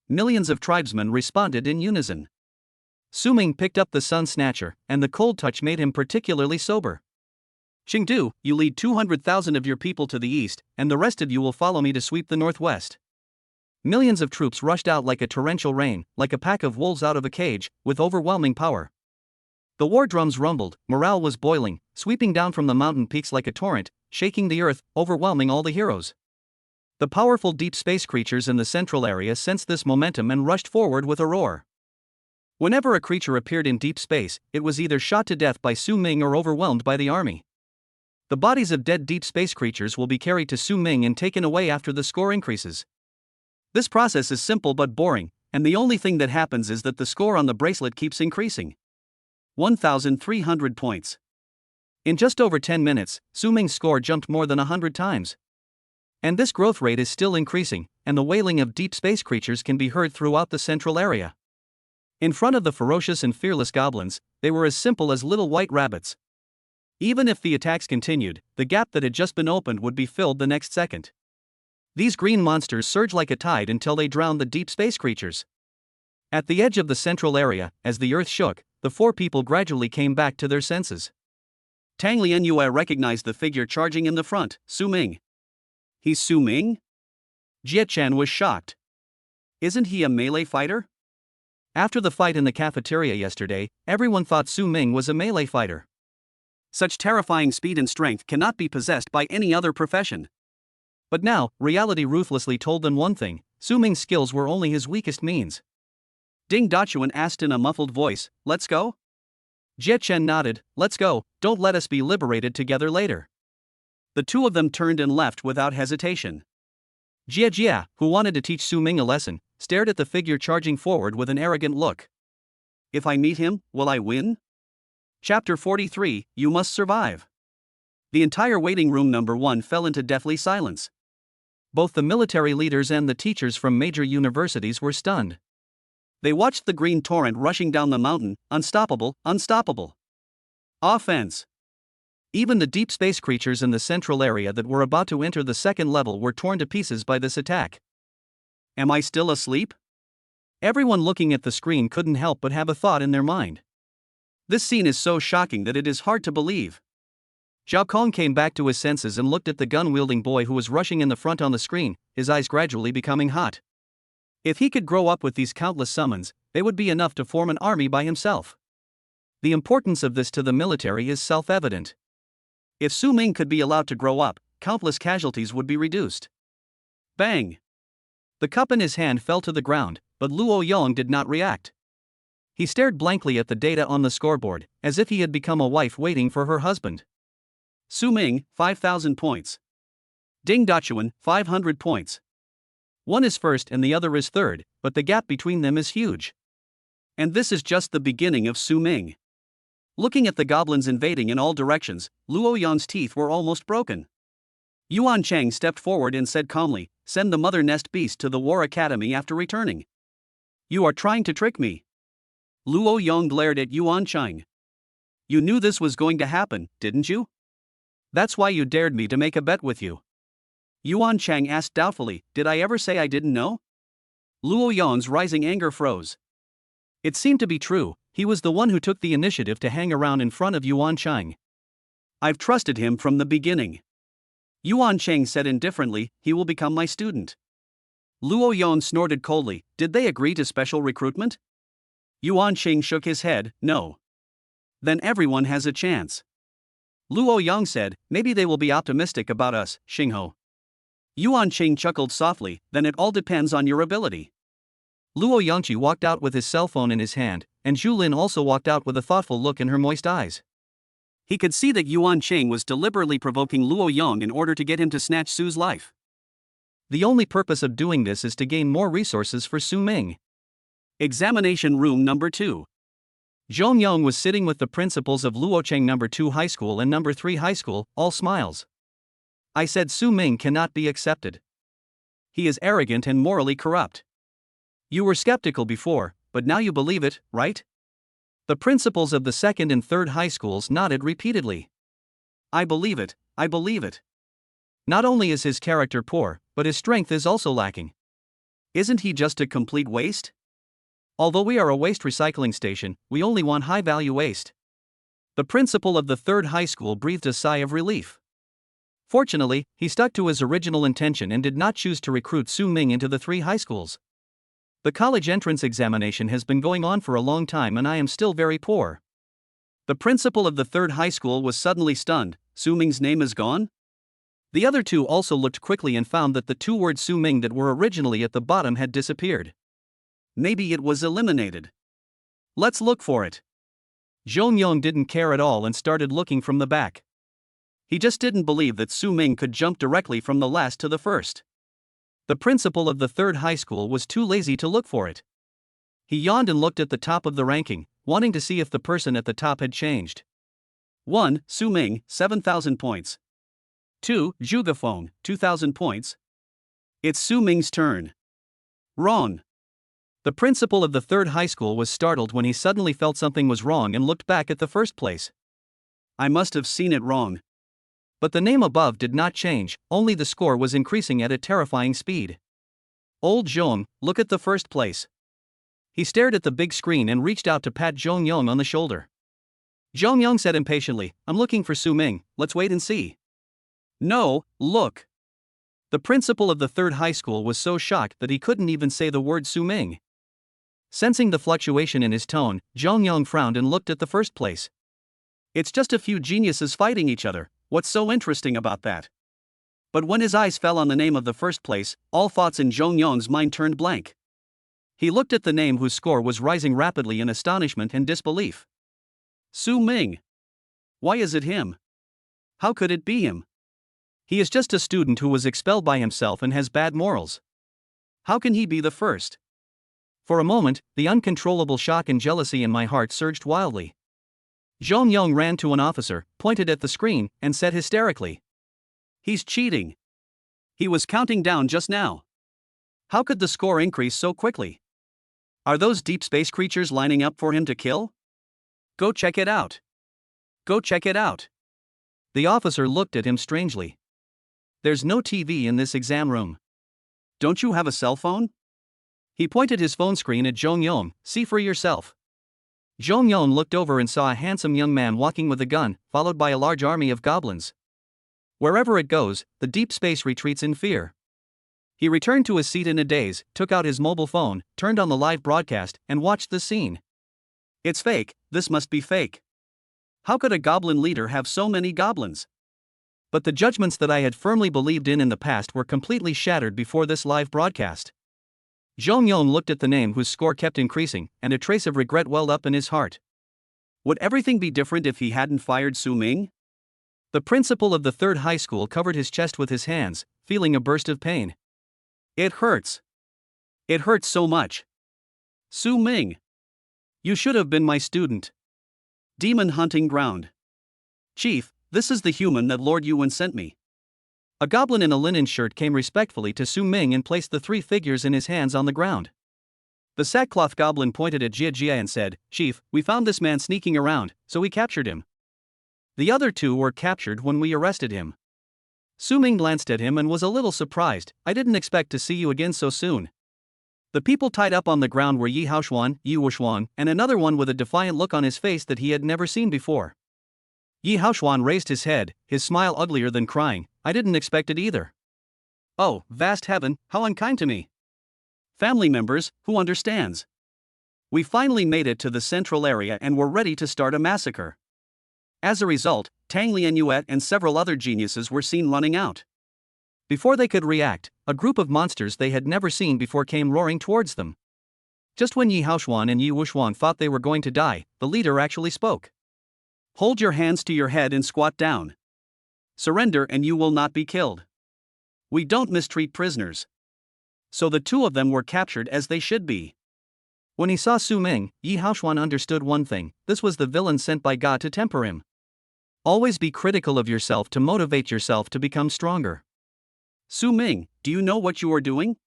Millions of tribesmen responded in unison. Su Ming picked up the Sun Snatcher, and the cold touch made him particularly sober. "Chengdu, you lead 200,000 of your people to the east, and the rest of you will follow me to sweep the northwest." Millions of troops rushed out like a torrential rain, like a pack of wolves out of a cage, with overwhelming power. The war drums rumbled, morale was boiling, sweeping down from the mountain peaks like a torrent, shaking the earth, overwhelming all the heroes. The powerful deep space creatures in the central area sensed this momentum and rushed forward with a roar. Whenever a creature appeared in deep space, it was either shot to death by Su Ming or overwhelmed by the army. The bodies of dead deep space creatures will be carried to Su Ming and taken away after the score increases. This process is simple but boring, and the only thing that happens is that the score on the bracelet keeps increasing. 1,300 points. In just over 10 minutes, Su Ming's score jumped more than 100 times. And this growth rate is still increasing, and the wailing of deep space creatures can be heard throughout the central area. In front of the ferocious and fearless goblins, they were as simple as little white rabbits. Even if the attacks continued, the gap that had just been opened would be filled the next second. These green monsters surged like a tide until they drowned the deep space creatures. At the edge of the central area, as the earth shook, the four people gradually came back to their senses. Tang Lianyue recognized the figure charging in the front, Su Ming. "He's Su Ming?" Jie Chen was shocked. "Isn't he a melee fighter?" After the fight in the cafeteria yesterday, everyone thought Su Ming was a melee fighter. Such terrifying speed and strength cannot be possessed by any other profession. But now, reality ruthlessly told them one thing: Su Ming's skills were only his weakest means. Ding Dachuan asked in a muffled voice, "Let's go?" Jie Chen nodded, "Let's go, don't let us be liberated together later." The two of them turned and left without hesitation. Jie, who wanted to teach Su Ming a lesson, stared at the figure charging forward with an arrogant look. "If I meet him, will I win?" Chapter 43, You Must Survive. The entire waiting room number 1 fell into deathly silence. Both the military leaders and the teachers from major universities were stunned. They watched the green torrent rushing down the mountain, unstoppable, unstoppable. Offense. Even the deep space creatures in the central area that were about to enter the second level were torn to pieces by this attack. Am I still asleep? Everyone looking at the screen couldn't help but have a thought in their mind. This scene is so shocking that it is hard to believe. Zhao Kong came back to his senses and looked at the gun-wielding boy who was rushing in the front on the screen, his eyes gradually becoming hot. If he could grow up with these countless summons, they would be enough to form an army by himself. The importance of this to the military is self-evident. If Su Ming could be allowed to grow up, countless casualties would be reduced. Bang! The cup in his hand fell to the ground, but Luo Yong did not react. He stared blankly at the data on the scoreboard, as if he had become a wife waiting for her husband. Su Ming, 5,000 points. Ding Dachuan, 500 points. One is first and the other is third, but the gap between them is huge. And this is just the beginning of Su Ming. Looking at the goblins invading in all directions, Luo Yong's teeth were almost broken. Yuan Chang stepped forward and said calmly, "Send the mother nest beast to the war academy after returning." "You are trying to trick me." Luo Yong glared at Yuan Chang. "You knew this was going to happen, didn't you? That's why you dared me to make a bet with you." Yuan Chang asked doubtfully, "Did I ever say I didn't know?" Luo Yong's rising anger froze. It seemed to be true, he was the one who took the initiative to hang around in front of Yuan Chang. "I've trusted him from the beginning." Yuan Chang said indifferently, "He will become my student." Luo Yong snorted coldly, "Did they agree to special recruitment?" Yuan Chang shook his head, "No." "Then everyone has a chance." Luo Yong said, "Maybe they will be optimistic about us, Xingho." Yuan Chang chuckled softly, "Then it all depends on your ability." Luo Yongqi walked out with his cell phone in his hand, and Zhu Lin also walked out with a thoughtful look in her moist eyes. He could see that Yuan Chang was deliberately provoking Luo Yong in order to get him to snatch Su's life. The only purpose of doing this is to gain more resources for Su Ming. Examination room number 2. Zhong Yong was sitting with the principals of Luocheng No. 2 High School and No. 3 High School, all smiles. "I said Su Ming cannot be accepted. He is arrogant and morally corrupt. You were skeptical before, but now you believe it, right?" The principals of the second and third high schools nodded repeatedly. I believe it, I believe it. Not only is his character poor, but his strength is also lacking. Isn't he just a complete waste? Although we are a waste recycling station, we only want high-value waste. The principal of the third high school breathed a sigh of relief. Fortunately, he stuck to his original intention and did not choose to recruit Su Ming into the three high schools. The college entrance examination has been going on for a long time and I am still very poor. The principal of the third high school was suddenly stunned. Su Ming's name is gone? The other two also looked quickly and found that the two words Su Ming that were originally at the bottom had disappeared. Maybe it was eliminated. Let's look for it. Zhong Yong didn't care at all and started looking from the back. He just didn't believe that Su Ming could jump directly from the last to the first. The principal of the third high school was too lazy to look for it. He yawned and looked at the top of the ranking, wanting to see if the person at the top had changed. 1. Su Ming, 7,000 points. 2. Zhuge Feng, 2,000 points. It's Su Ming's turn. Wrong. The principal of the third high school was startled when he suddenly felt something was wrong and looked back at the first place. I must have seen it wrong. But the name above did not change, only the score was increasing at a terrifying speed. Old Zhong, look at the first place. He stared at the big screen and reached out to pat Zhong Yong on the shoulder. Zhong Yong said impatiently, I'm looking for Su Ming, let's wait and see. No, look. The principal of the third high school was so shocked that he couldn't even say the word Su Ming. Sensing the fluctuation in his tone, Zhong Yong frowned and looked at the first place. It's just a few geniuses fighting each other. What's so interesting about that? But when his eyes fell on the name of the first place, all thoughts in Zhong Yong's mind turned blank. He looked at the name whose score was rising rapidly in astonishment and disbelief. Su Ming. Why is it him? How could it be him? He is just a student who was expelled by himself and has bad morals. How can he be the first? For a moment, the uncontrollable shock and jealousy in my heart surged wildly. Zhong Yong ran to an officer, pointed at the screen, and said hysterically, he's cheating. He was counting down just now. How could the score increase so quickly? Are those deep space creatures lining up for him to kill? Go check it out. Go check it out. The officer looked at him strangely. There's no TV in this exam room. Don't you have a cell phone? He pointed his phone screen at Zhong Yong, see for yourself. Zhong Yong looked over and saw a handsome young man walking with a gun, followed by a large army of goblins. Wherever it goes, the deep space retreats in fear. He returned to his seat in a daze, took out his mobile phone, turned on the live broadcast, and watched the scene. It's fake, this must be fake. How could a goblin leader have so many goblins? But the judgments that I had firmly believed in the past were completely shattered before this live broadcast. Zhong Yong looked at the name whose score kept increasing, and a trace of regret welled up in his heart. Would everything be different if he hadn't fired Su Ming? The principal of the third high school covered his chest with his hands, feeling a burst of pain. It hurts. It hurts so much. Su Ming. You should have been my student. Demon hunting ground. Chief, this is the human that Lord Yuan sent me. A goblin in a linen shirt came respectfully to Su Ming and placed the three figures in his hands on the ground. The sackcloth goblin pointed at Jia Jia and said, Chief, we found this man sneaking around, so we captured him. The other two were captured when we arrested him. Su Ming glanced at him and was a little surprised. I didn't expect to see you again so soon. The people tied up on the ground were Yi Haoshuan, Yi Wushuang, and another one with a defiant look on his face that he had never seen before. Yi Haoshuan raised his head, his smile uglier than crying. I didn't expect it either. Oh, vast heaven, how unkind to me. Family members, who understands? We finally made it to the central area and were ready to start a massacre. As a result, Tang Lianyuet and several other geniuses were seen running out. Before they could react, a group of monsters they had never seen before came roaring towards them. Just when Yi Haoshuan and Yi Wushuang thought they were going to die, the leader actually spoke. Hold your hands to your head and squat down. Surrender and you will not be killed. We don't mistreat prisoners. So the two of them were captured as they should be. When he saw Su Ming, Yi Haoshuan understood one thing: this was the villain sent by God to temper him. Always be critical of yourself to motivate yourself to become stronger. Su Ming, do you know what you are doing?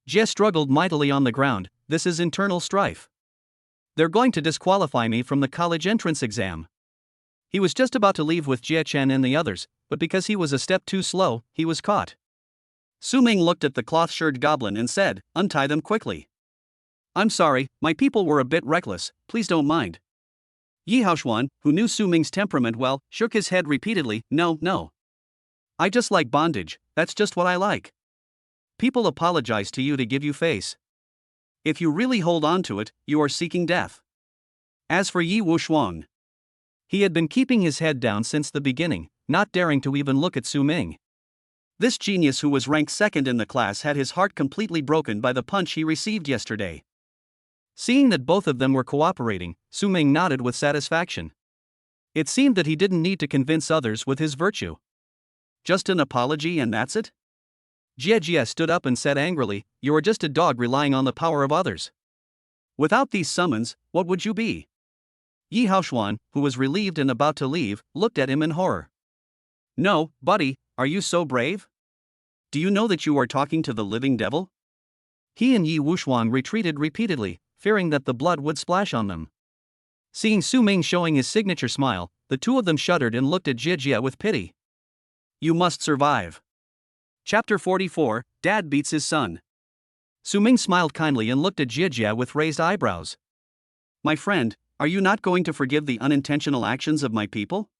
Jia struggled mightily on the ground. This is internal strife. They're going to disqualify me from the college entrance exam. He was just about to leave with Jie Chen and the others, but because he was a step too slow, he was caught. Su Ming looked at the cloth-shirted goblin and said, "Untie them quickly." "I'm sorry, my people were a bit reckless, please don't mind." Yi Haoxuan, who knew Su Ming's temperament well, shook his head repeatedly, No. I just like bondage, that's just what I like. People apologize to you to give you face. If you really hold on to it, you are seeking death." As for Yi Wuxuang, he had been keeping his head down since the beginning, not daring to even look at Su Ming. This genius who was ranked second in the class had his heart completely broken by the punch he received yesterday. Seeing that both of them were cooperating, Su Ming nodded with satisfaction. It seemed that he didn't need to convince others with his virtue. Just an apology and that's it? Jie stood up and said angrily, "You are just a dog relying on the power of others. Without these summons, what would you be?" Yi Haoxuan, who was relieved and about to leave, looked at him in horror. "No, buddy, are you so brave? Do you know that you are talking to the living devil?" He and Yi Wuxuang retreated repeatedly, fearing that the blood would splash on them. Seeing Su Ming showing his signature smile, the two of them shuddered and looked at Jie with pity. You must survive. Chapter 44, Dad Beats His Son. Su Ming smiled kindly and looked at Jie with raised eyebrows. "My friend, are you not going to forgive the unintentional actions of my people?"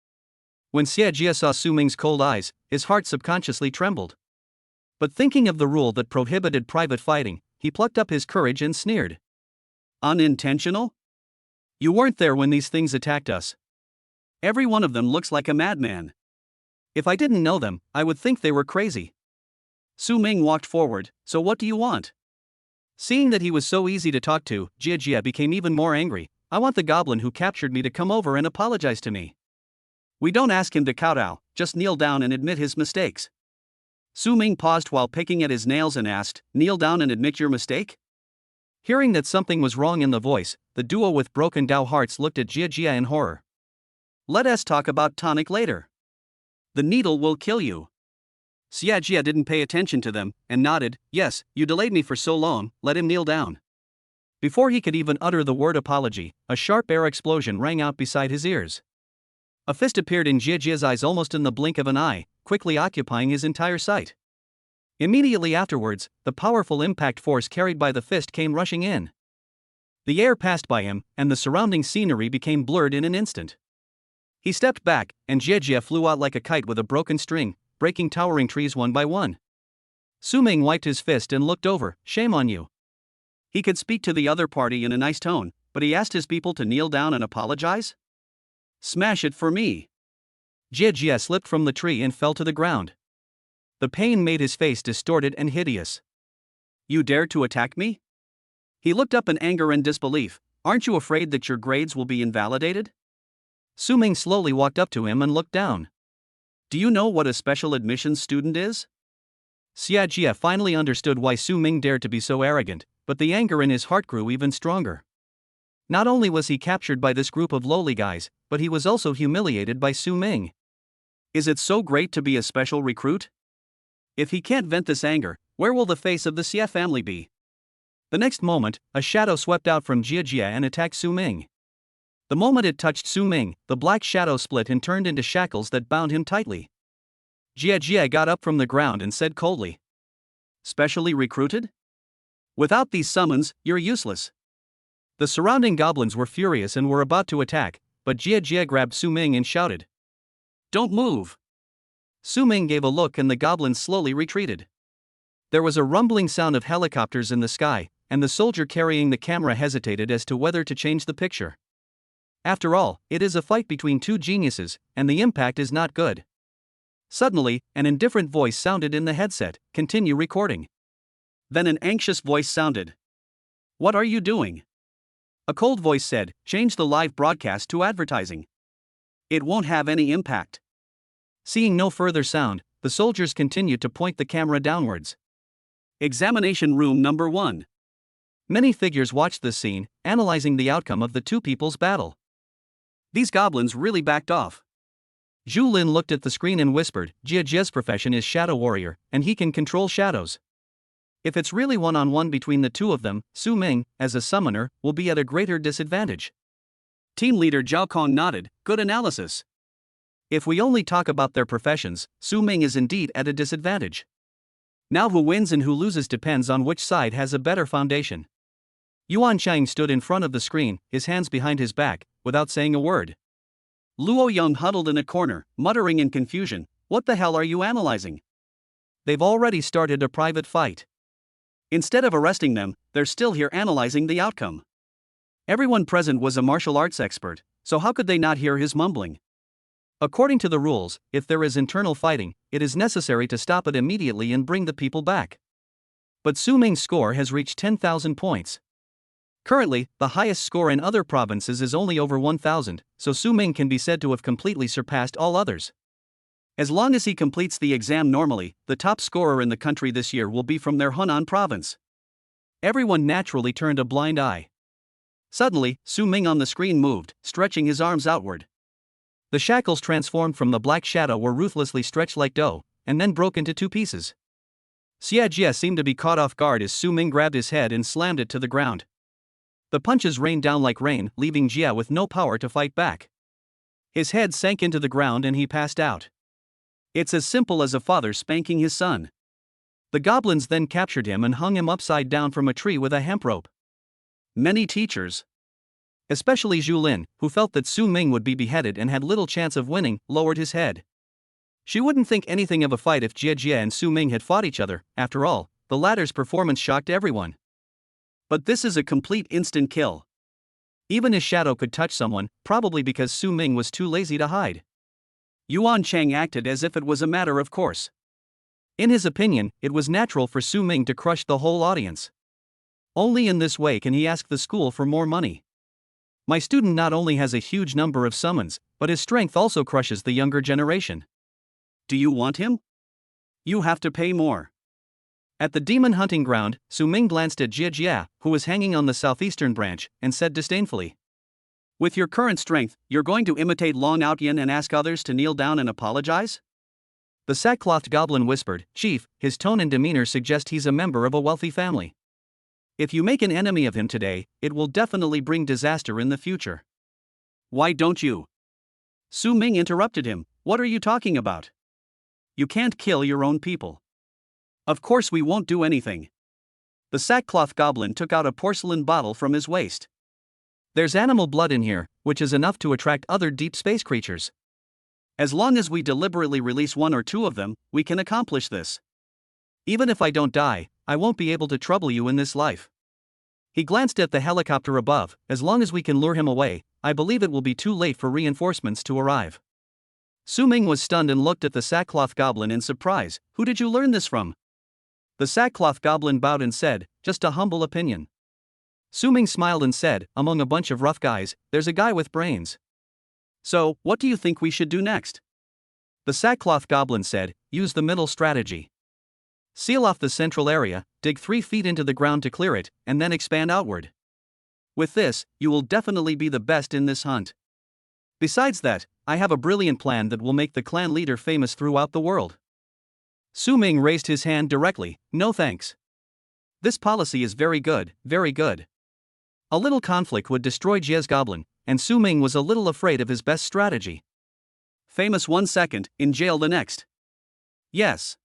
When Jie saw Su Ming's cold eyes, his heart subconsciously trembled. But thinking of the rule that prohibited private fighting, he plucked up his courage and sneered. "Unintentional? You weren't there when these things attacked us. Every one of them looks like a madman. If I didn't know them, I would think they were crazy." Su Ming walked forward, "So what do you want?" Seeing that he was so easy to talk to, Jie became even more angry. "I want the goblin who captured me to come over and apologize to me." "We don't ask him to kowtow, just kneel down and admit his mistakes." Su Ming paused while picking at his nails and asked, "Kneel down and admit your mistake?" Hearing that something was wrong in the voice, the duo with broken Dao hearts looked at Jie in horror. "Let us talk about tonic later. The needle will kill you." Jie didn't pay attention to them, and nodded, "Yes, you delayed me for so long, let him kneel down." Before he could even utter the word apology, a sharp air explosion rang out beside his ears. A fist appeared in Jie's eyes almost in the blink of an eye, quickly occupying his entire sight. Immediately afterwards, the powerful impact force carried by the fist came rushing in. The air passed by him, and the surrounding scenery became blurred in an instant. He stepped back, and Jie flew out like a kite with a broken string, breaking towering trees one by one. Su Ming wiped his fist and looked over, "Shame on you." He could speak to the other party in a nice tone, but he asked his people to kneel down and apologize? "Smash it for me." Jie slipped from the tree and fell to the ground. The pain made his face distorted and hideous. "You dare to attack me?" He looked up in anger and disbelief. "Aren't you afraid that your grades will be invalidated?" Su Ming slowly walked up to him and looked down. "Do you know what a special admissions student is?" Jie finally understood why Su Ming dared to be so arrogant, but the anger in his heart grew even stronger. Not only was he captured by this group of lowly guys, but he was also humiliated by Su Ming. Is it so great to be a special recruit? If he can't vent this anger, where will the face of the Xie family be? The next moment, a shadow swept out from Jie and attacked Su Ming. The moment it touched Su Ming, the black shadow split and turned into shackles that bound him tightly. Jie got up from the ground and said coldly, "Specially recruited? Without these summons, you're useless." The surrounding goblins were furious and were about to attack, but Jie grabbed Su Ming and shouted, "Don't move." Su Ming gave a look and the goblins slowly retreated. There was a rumbling sound of helicopters in the sky, and the soldier carrying the camera hesitated as to whether to change the picture. After all, it is a fight between two geniuses, and the impact is not good. Suddenly, an indifferent voice sounded in the headset, "Continue recording." Then an anxious voice sounded, "What are you doing?" A cold voice said, "Change the live broadcast to advertising. It won't have any impact." Seeing no further sound, the soldiers continued to point the camera downwards. Examination room number 1. Many figures watched this scene, analyzing the outcome of the two people's battle. These goblins really backed off. Zhu Lin looked at the screen and whispered, "Jie's profession is shadow warrior, and he can control shadows. If it's really one-on-one between the two of them, Su Ming, as a summoner, will be at a greater disadvantage. Team leader Zhao Kong nodded, good analysis. If we only talk about their professions, Su Ming is indeed at a disadvantage. Now who wins and who loses depends on which side has a better foundation. Yuan Chang stood in front of the screen, his hands behind his back, without saying a word. Luo Yang huddled in a corner, muttering in confusion, what the hell are you analyzing? They've already started a private fight. Instead of arresting them, they're still here analyzing the outcome. Everyone present was a martial arts expert, so how could they not hear his mumbling? According to the rules, if there is internal fighting, it is necessary to stop it immediately and bring the people back. But Su Ming's score has reached 10,000 points. Currently, the highest score in other provinces is only over 1,000, so Su Ming can be said to have completely surpassed all others. As long as he completes the exam normally, the top scorer in the country this year will be from their Hunan province. Everyone naturally turned a blind eye. Suddenly, Su Ming on the screen moved, stretching his arms outward. The shackles transformed from the black shadow were ruthlessly stretched like dough, and then broke into two pieces. Xia Jie seemed to be caught off guard as Su Ming grabbed his head and slammed it to the ground. The punches rained down like rain, leaving Jia with no power to fight back. His head sank into the ground and he passed out. It's as simple as a father spanking his son. The goblins then captured him and hung him upside down from a tree with a hemp rope. Many teachers, especially Zhu Lin, who felt that Su Ming would be beheaded and had little chance of winning, lowered his head. She wouldn't think anything of a fight if Jie Jie and Su Ming had fought each other. After all, the latter's performance shocked everyone. But this is a complete instant kill. Even his shadow could touch someone, probably because Su Ming was too lazy to hide. Yuan Chang acted as if it was a matter of course. In his opinion, it was natural for Su Ming to crush the whole audience. Only in this way can he ask the school for more money. My student not only has a huge number of summons, but his strength also crushes the younger generation. Do you want him? You have to pay more. At the demon hunting ground, Su Ming glanced at Jie Jia, who was hanging on the southeastern branch, and said disdainfully, with your current strength, you're going to imitate Long Outyin and ask others to kneel down and apologize? The sackclothed goblin whispered, Chief, his tone and demeanor suggest he's a member of a wealthy family. If you make an enemy of him today, it will definitely bring disaster in the future. Why don't you? Su Ming interrupted him, what are you talking about? You can't kill your own people. Of course we won't do anything. The sackcloth goblin took out a porcelain bottle from his waist. There's animal blood in here, which is enough to attract other deep space creatures. As long as we deliberately release one or two of them, we can accomplish this. Even if I don't die, I won't be able to trouble you in this life. He glanced at the helicopter above, as long as we can lure him away, I believe it will be too late for reinforcements to arrive. Su Ming was stunned and looked at the sackcloth goblin in surprise, who did you learn this from? The sackcloth goblin bowed and said, just a humble opinion. Su Ming smiled and said, among a bunch of rough guys, there's a guy with brains. So, what do you think we should do next? The sackcloth goblin said, use the middle strategy. Seal off the central area, dig 3 feet into the ground to clear it, and then expand outward. With this, you will definitely be the best in this hunt. Besides that, I have a brilliant plan that will make the clan leader famous throughout the world. Su Ming raised his hand directly, no thanks. This policy is very good, very good. A little conflict would destroy Jie's goblin, and Su Ming was a little afraid of his best strategy. Famous 1 second, in jail the next. Yes.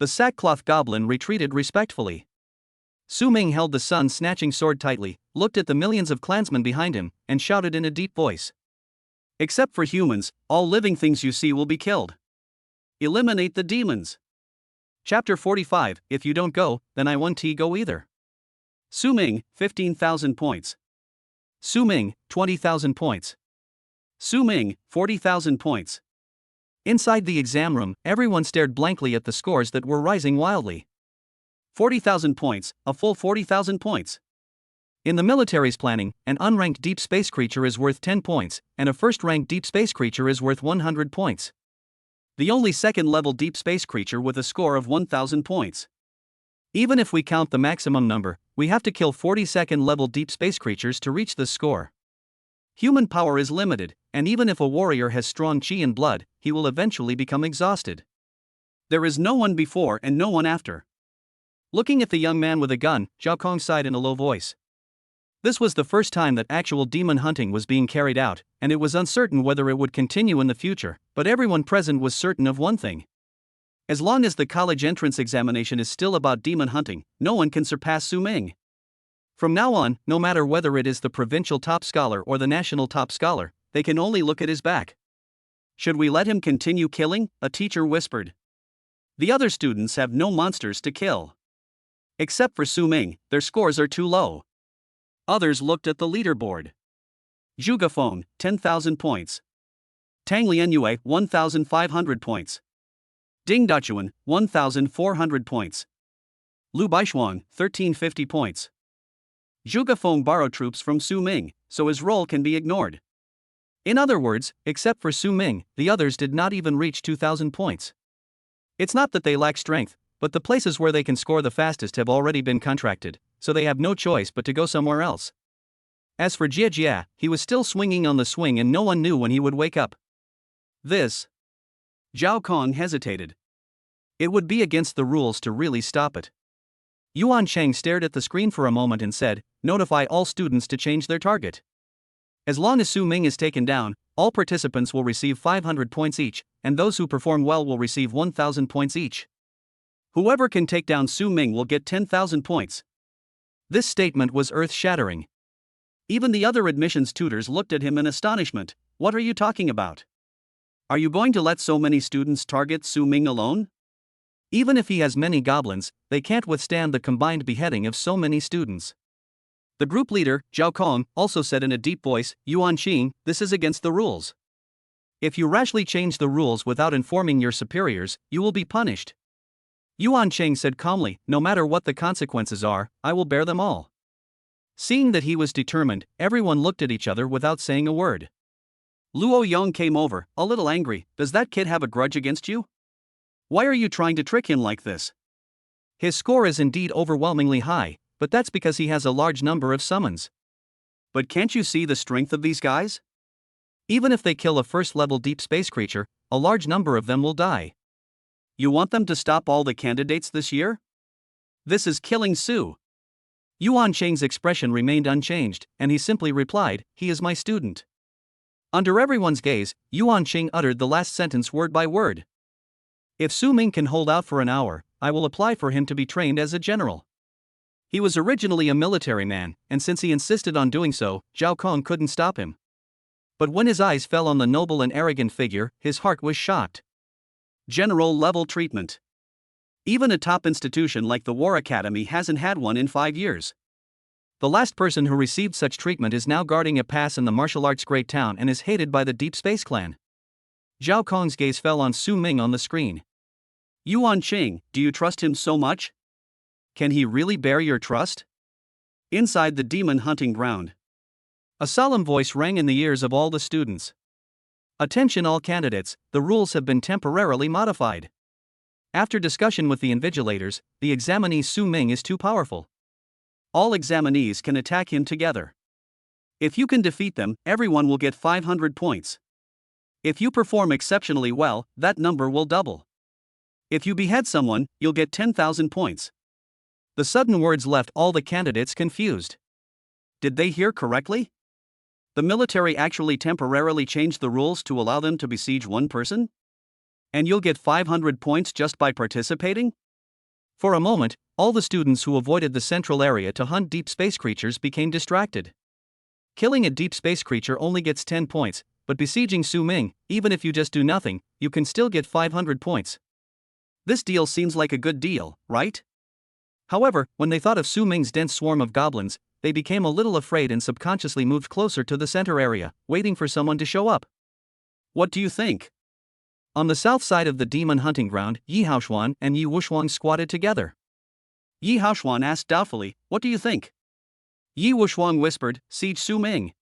The sackcloth goblin retreated respectfully. Su Ming held the sun-snatching sword tightly, looked at the millions of clansmen behind him, and shouted in a deep voice. Except for humans, all living things you see will be killed. Eliminate the demons. Chapter 45, if you don't go, then I won't go either. Su Ming, 15,000 points. Su Ming, 20,000 points. Su Ming, 40,000 points. Inside the exam room, everyone stared blankly at the scores that were rising wildly. 40,000 points, a full 40,000 points. In the military's planning, an unranked deep space creature is worth 10 points, and a first-ranked deep space creature is worth 100 points. The only second-level deep space creature with a score of 1,000 points. Even if we count the maximum number, we have to kill 40 second-level deep space creatures to reach this score. Human power is limited, and even if a warrior has strong chi and blood, he will eventually become exhausted. There is no one before and no one after. Looking at the young man with a gun, Zhao Kong sighed in a low voice. This was the first time that actual demon hunting was being carried out, and it was uncertain whether it would continue in the future, but everyone present was certain of one thing. As long as the college entrance examination is still about demon hunting, no one can surpass Su Ming. From now on, no matter whether it is the provincial top scholar or the national top scholar, they can only look at his back. Should we let him continue killing? A teacher whispered. The other students have no monsters to kill. Except for Su Ming, their scores are too low. Others looked at the leaderboard. Zhu Gafeng, 10,000 points. Tang Lianyue, 1,500 points. Ding Dachuan, 1,400 points. Lu Baishuang, 1,350 points. Zhu Gafeng borrowed troops from Su Ming, so his role can be ignored. In other words, except for Su Ming, the others did not even reach 2,000 points. It's not that they lack strength, but the places where they can score the fastest have already been contracted, so they have no choice but to go somewhere else. As for Jia Jia, he was still swinging on the swing and no one knew when he would wake up. Zhao Kong hesitated. It would be against the rules to really stop it. Yuan Cheng stared at the screen for a moment and said, "Notify all students to change their target. As long as Su Ming is taken down, all participants will receive 500 points each, and those who perform well will receive 1,000 points each. Whoever can take down Su Ming will get 10,000 points." This statement was earth-shattering. Even the other admissions tutors looked at him in astonishment. What are you talking about? Are you going to let so many students target Su Ming alone? Even if he has many goblins, they can't withstand the combined beheading of so many students. The group leader, Zhao Kong, also said in a deep voice, "Yuan Qing, this is against the rules. If you rashly change the rules without informing your superiors, you will be punished." Yuan Cheng said calmly, "No matter what the consequences are, I will bear them all." Seeing that he was determined, everyone looked at each other without saying a word. Luo Yong came over, a little angry. "Does that kid have a grudge against you? Why are you trying to trick him like this? His score is indeed overwhelmingly high, but that's because he has a large number of summons. But can't you see the strength of these guys? Even if they kill a first-level deep space creature, a large number of them will die. You want them to stop all the candidates this year? This is killing Su." Yuan Cheng's expression remained unchanged, and he simply replied, "He is my student." Under everyone's gaze, Yuan Cheng uttered the last sentence word by word. "If Su Ming can hold out for an hour, I will apply for him to be trained as a general." He was originally a military man, and since he insisted on doing so, Zhao Kong couldn't stop him. But when his eyes fell on the noble and arrogant figure, his heart was shocked. General-level treatment. Even a top institution like the War Academy hasn't had one in 5 years. The last person who received such treatment is now guarding a pass in the martial arts great town and is hated by the Deep Space Clan. Zhao Kong's gaze fell on Su Ming on the screen. "Yuan Qing, do you trust him so much? Can he really bear your trust?" Inside the demon hunting ground, a solemn voice rang in the ears of all the students. "Attention all candidates, the rules have been temporarily modified. After discussion with the invigilators, the examinee Su Ming is too powerful. All examinees can attack him together. If you can defeat them, everyone will get 500 points. If you perform exceptionally well, that number will double. If you behead someone, you'll get 10,000 points." The sudden words left all the candidates confused. Did they hear correctly? The military actually temporarily changed the rules to allow them to besiege one person? And you'll get 500 points just by participating? For a moment, all the students who avoided the central area to hunt deep space creatures became distracted. Killing a deep space creature only gets 10 points, but besieging Su Ming, even if you just do nothing, you can still get 500 points. This deal seems like a good deal, right? However, when they thought of Su Ming's dense swarm of goblins, they became a little afraid and subconsciously moved closer to the center area, waiting for someone to show up. What do you think? On the south side of the demon hunting ground, Yi Haoshuan and Yi Wushuang squatted together. Yi Haoshuan asked doubtfully, "What do you think?" Yi Wushuang whispered, "Siege Su Ming.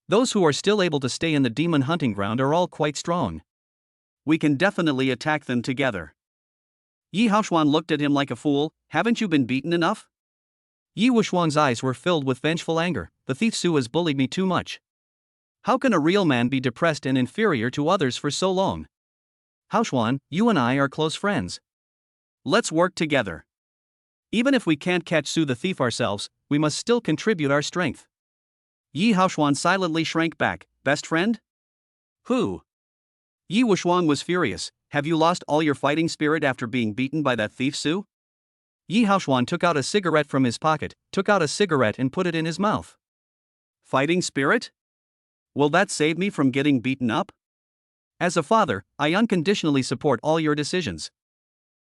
Those who are still able to stay in the demon hunting ground are all quite strong. We can definitely attack them together." Yi Haoshuan looked at him like a fool. "Haven't you been beaten enough?" Yi Wushuang's eyes were filled with vengeful anger. "The thief Su has bullied me too much. How can a real man be depressed and inferior to others for so long? Haoshuan, you and I are close friends. Let's work together." Even if we can't catch Su the thief ourselves, we must still contribute our strength. Yi Haoshuan silently shrank back. Best friend? Who? Yi Wuxuan was furious. Have you lost all your fighting spirit after being beaten by that thief Su? Yi Haoshuan took out a cigarette from his pocket, and put it in his mouth. Fighting spirit? Will that save me from getting beaten up? As a father, I unconditionally support all your decisions.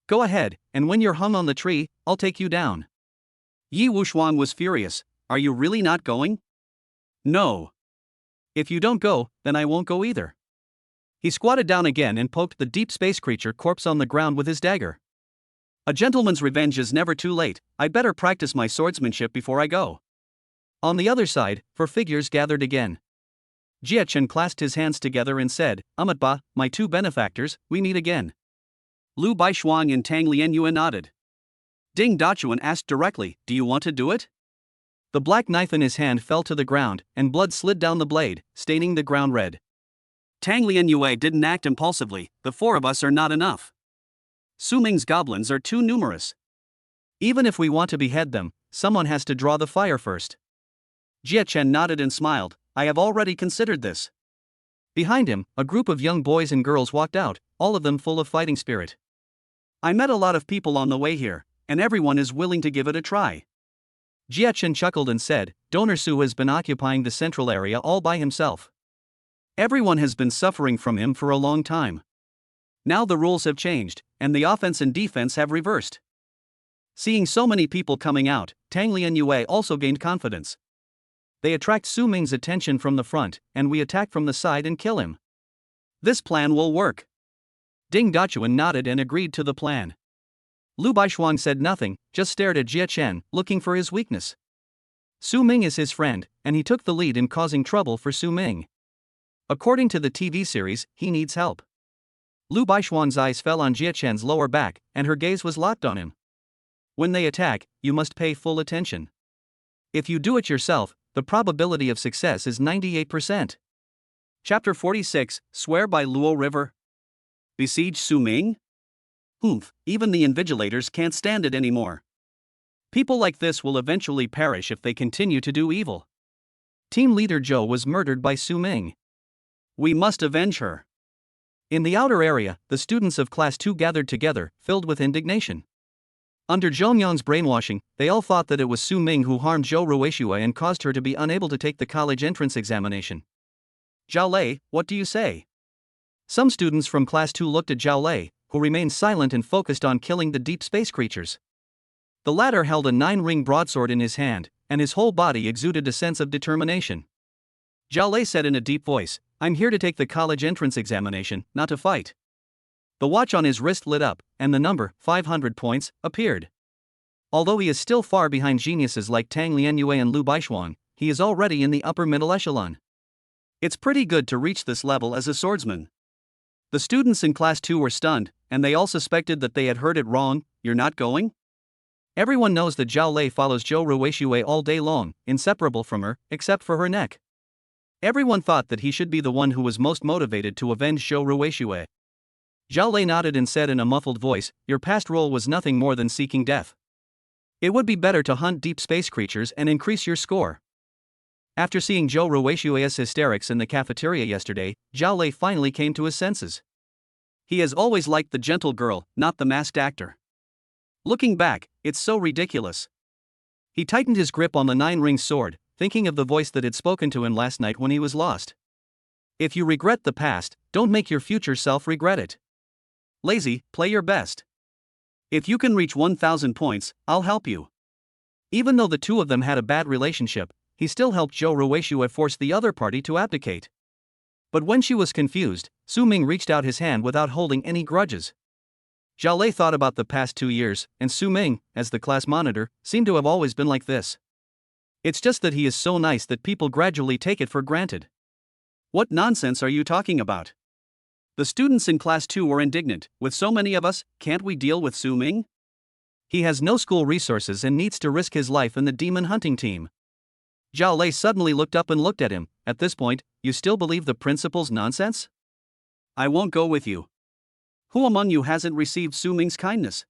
Go ahead, and when you're hung on the tree, I'll take you down. Yi Wuxuan was furious. Are you really not going? No. If you don't go, then I won't go either. He squatted down again and poked the deep space creature corpse on the ground with his dagger. A gentleman's revenge is never too late. I'd better practice my swordsmanship before I go. On the other side, 4 figures gathered again. Jie Chen clasped his hands together and said, Amatba, my 2 benefactors, we meet again. Lu Baishuang and Tang Lianyue nodded. Ding Dachuan asked directly, do you want to do it? The black knife in his hand fell to the ground, and blood slid down the blade, staining the ground red. Tang Lianyue didn't act impulsively. The 4 of us are not enough. Su Ming's goblins are too numerous. Even if we want to behead them, someone has to draw the fire first. Jie Chen nodded and smiled. I have already considered this. Behind him, a group of young boys and girls walked out, all of them full of fighting spirit. I met a lot of people on the way here, and everyone is willing to give it a try. Jie Chen chuckled and said, Donor Su has been occupying the central area all by himself. Everyone has been suffering from him for a long time. Now the rules have changed, and the offense and defense have reversed. Seeing so many people coming out, Tang Lianyue also gained confidence. They attract Su Ming's attention from the front, and we attack from the side and kill him. This plan will work. Ding Dachuan nodded and agreed to the plan. Lu Baishuang said nothing, just stared at Jie Chen, looking for his weakness. Su Ming is his friend, and he took the lead in causing trouble for Su Ming. According to the TV series, he needs help. Lu Baishuang's eyes fell on Jie Chen's lower back, and her gaze was locked on him. When they attack, you must pay full attention. If you do it yourself, the probability of success is 98%. Chapter 46, Swear by Luo River. Besiege Su Ming? Even the invigilators can't stand it anymore. People like this will eventually perish if they continue to do evil. Team leader Zhou was murdered by Su Ming. We must avenge her. In the outer area, the students of Class 2 gathered together, filled with indignation. Under Zhongyang's brainwashing, they all thought that it was Su Ming who harmed Zhou Ruixue and caused her to be unable to take the college entrance examination. Zhao Lei, what do you say? Some students from Class 2 looked at Zhao Lei, who remained silent and focused on killing the deep space creatures. The latter held a 9-ring broadsword in his hand, and his whole body exuded a sense of determination. Zhao Lei said in a deep voice, I'm here to take the college entrance examination, not to fight. The watch on his wrist lit up, and the number, 500 points, appeared. Although he is still far behind geniuses like Tang Lianyue and Lu Baishuang, he is already in the upper middle echelon. It's pretty good to reach this level as a swordsman. The students in Class 2 were stunned, and they all suspected that they had heard it wrong. You're not going? Everyone knows that Zhao Lei follows Zhou Ruixue all day long, inseparable from her, except for her neck. Everyone thought that he should be the one who was most motivated to avenge Zhou Ruixue. Zhao Lei nodded and said in a muffled voice, your past role was nothing more than seeking death. It would be better to hunt deep space creatures and increase your score. After seeing Zhou Ruixue's hysterics in the cafeteria yesterday, Zhao Lei finally came to his senses. He has always liked the gentle girl, not the masked actor. Looking back, it's so ridiculous. He tightened his grip on the 9-ring sword, thinking of the voice that had spoken to him last night when he was lost. If you regret the past, don't make your future self regret it. Lazy, play your best. If you can reach 1,000 points, I'll help you. Even though the two of them had a bad relationship, he still helped Zhou Ruixue force the other party to abdicate. But when she was confused, Su Ming reached out his hand without holding any grudges. Zhao Lei thought about the past 2 years, and Su Ming, as the class monitor, seemed to have always been like this. It's just that he is so nice that people gradually take it for granted. What nonsense are you talking about? The students in Class 2 were indignant. With so many of us, can't we deal with Su Ming? He has no school resources and needs to risk his life in the demon hunting team. Zhao Lei suddenly looked up and looked at him. At this point, you still believe the principal's nonsense? I won't go with you. Who among you hasn't received Su Ming's kindness?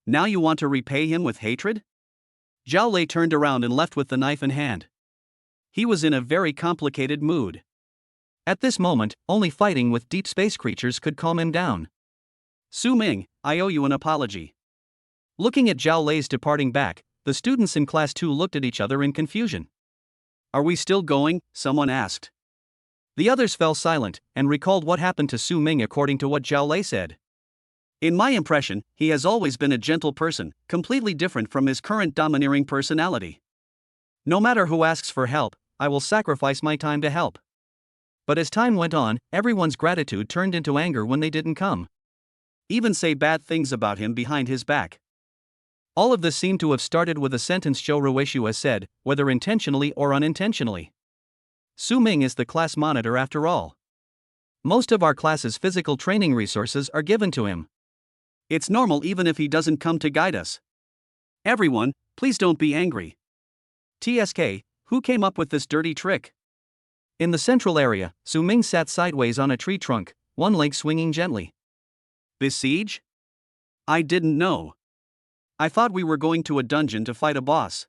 Now you want to repay him with hatred? Zhao Lei turned around and left with the knife in hand. He was in a very complicated mood. At this moment, only fighting with deep space creatures could calm him down. Su Ming, I owe you an apology. Looking at Zhao Lei's departing back, the students in class 2 looked at each other in confusion. Are we still going? Someone asked. The others fell silent and recalled what happened to Su Ming according to what Zhao Lei said. In my impression, he has always been a gentle person, completely different from his current domineering personality. No matter who asks for help, I will sacrifice my time to help. But as time went on, everyone's gratitude turned into anger when they didn't come. Even say bad things about him behind his back. All of this seemed to have started with a sentence Zhou Ruishu has said, whether intentionally or unintentionally. Su Ming is the class monitor after all. Most of our class's physical training resources are given to him. It's normal even if he doesn't come to guide us. Everyone, please don't be angry. TSK, who came up with this dirty trick? In the central area, Su Ming sat sideways on a tree trunk, one leg swinging gently. Besiege? I didn't know. I thought we were going to a dungeon to fight a boss.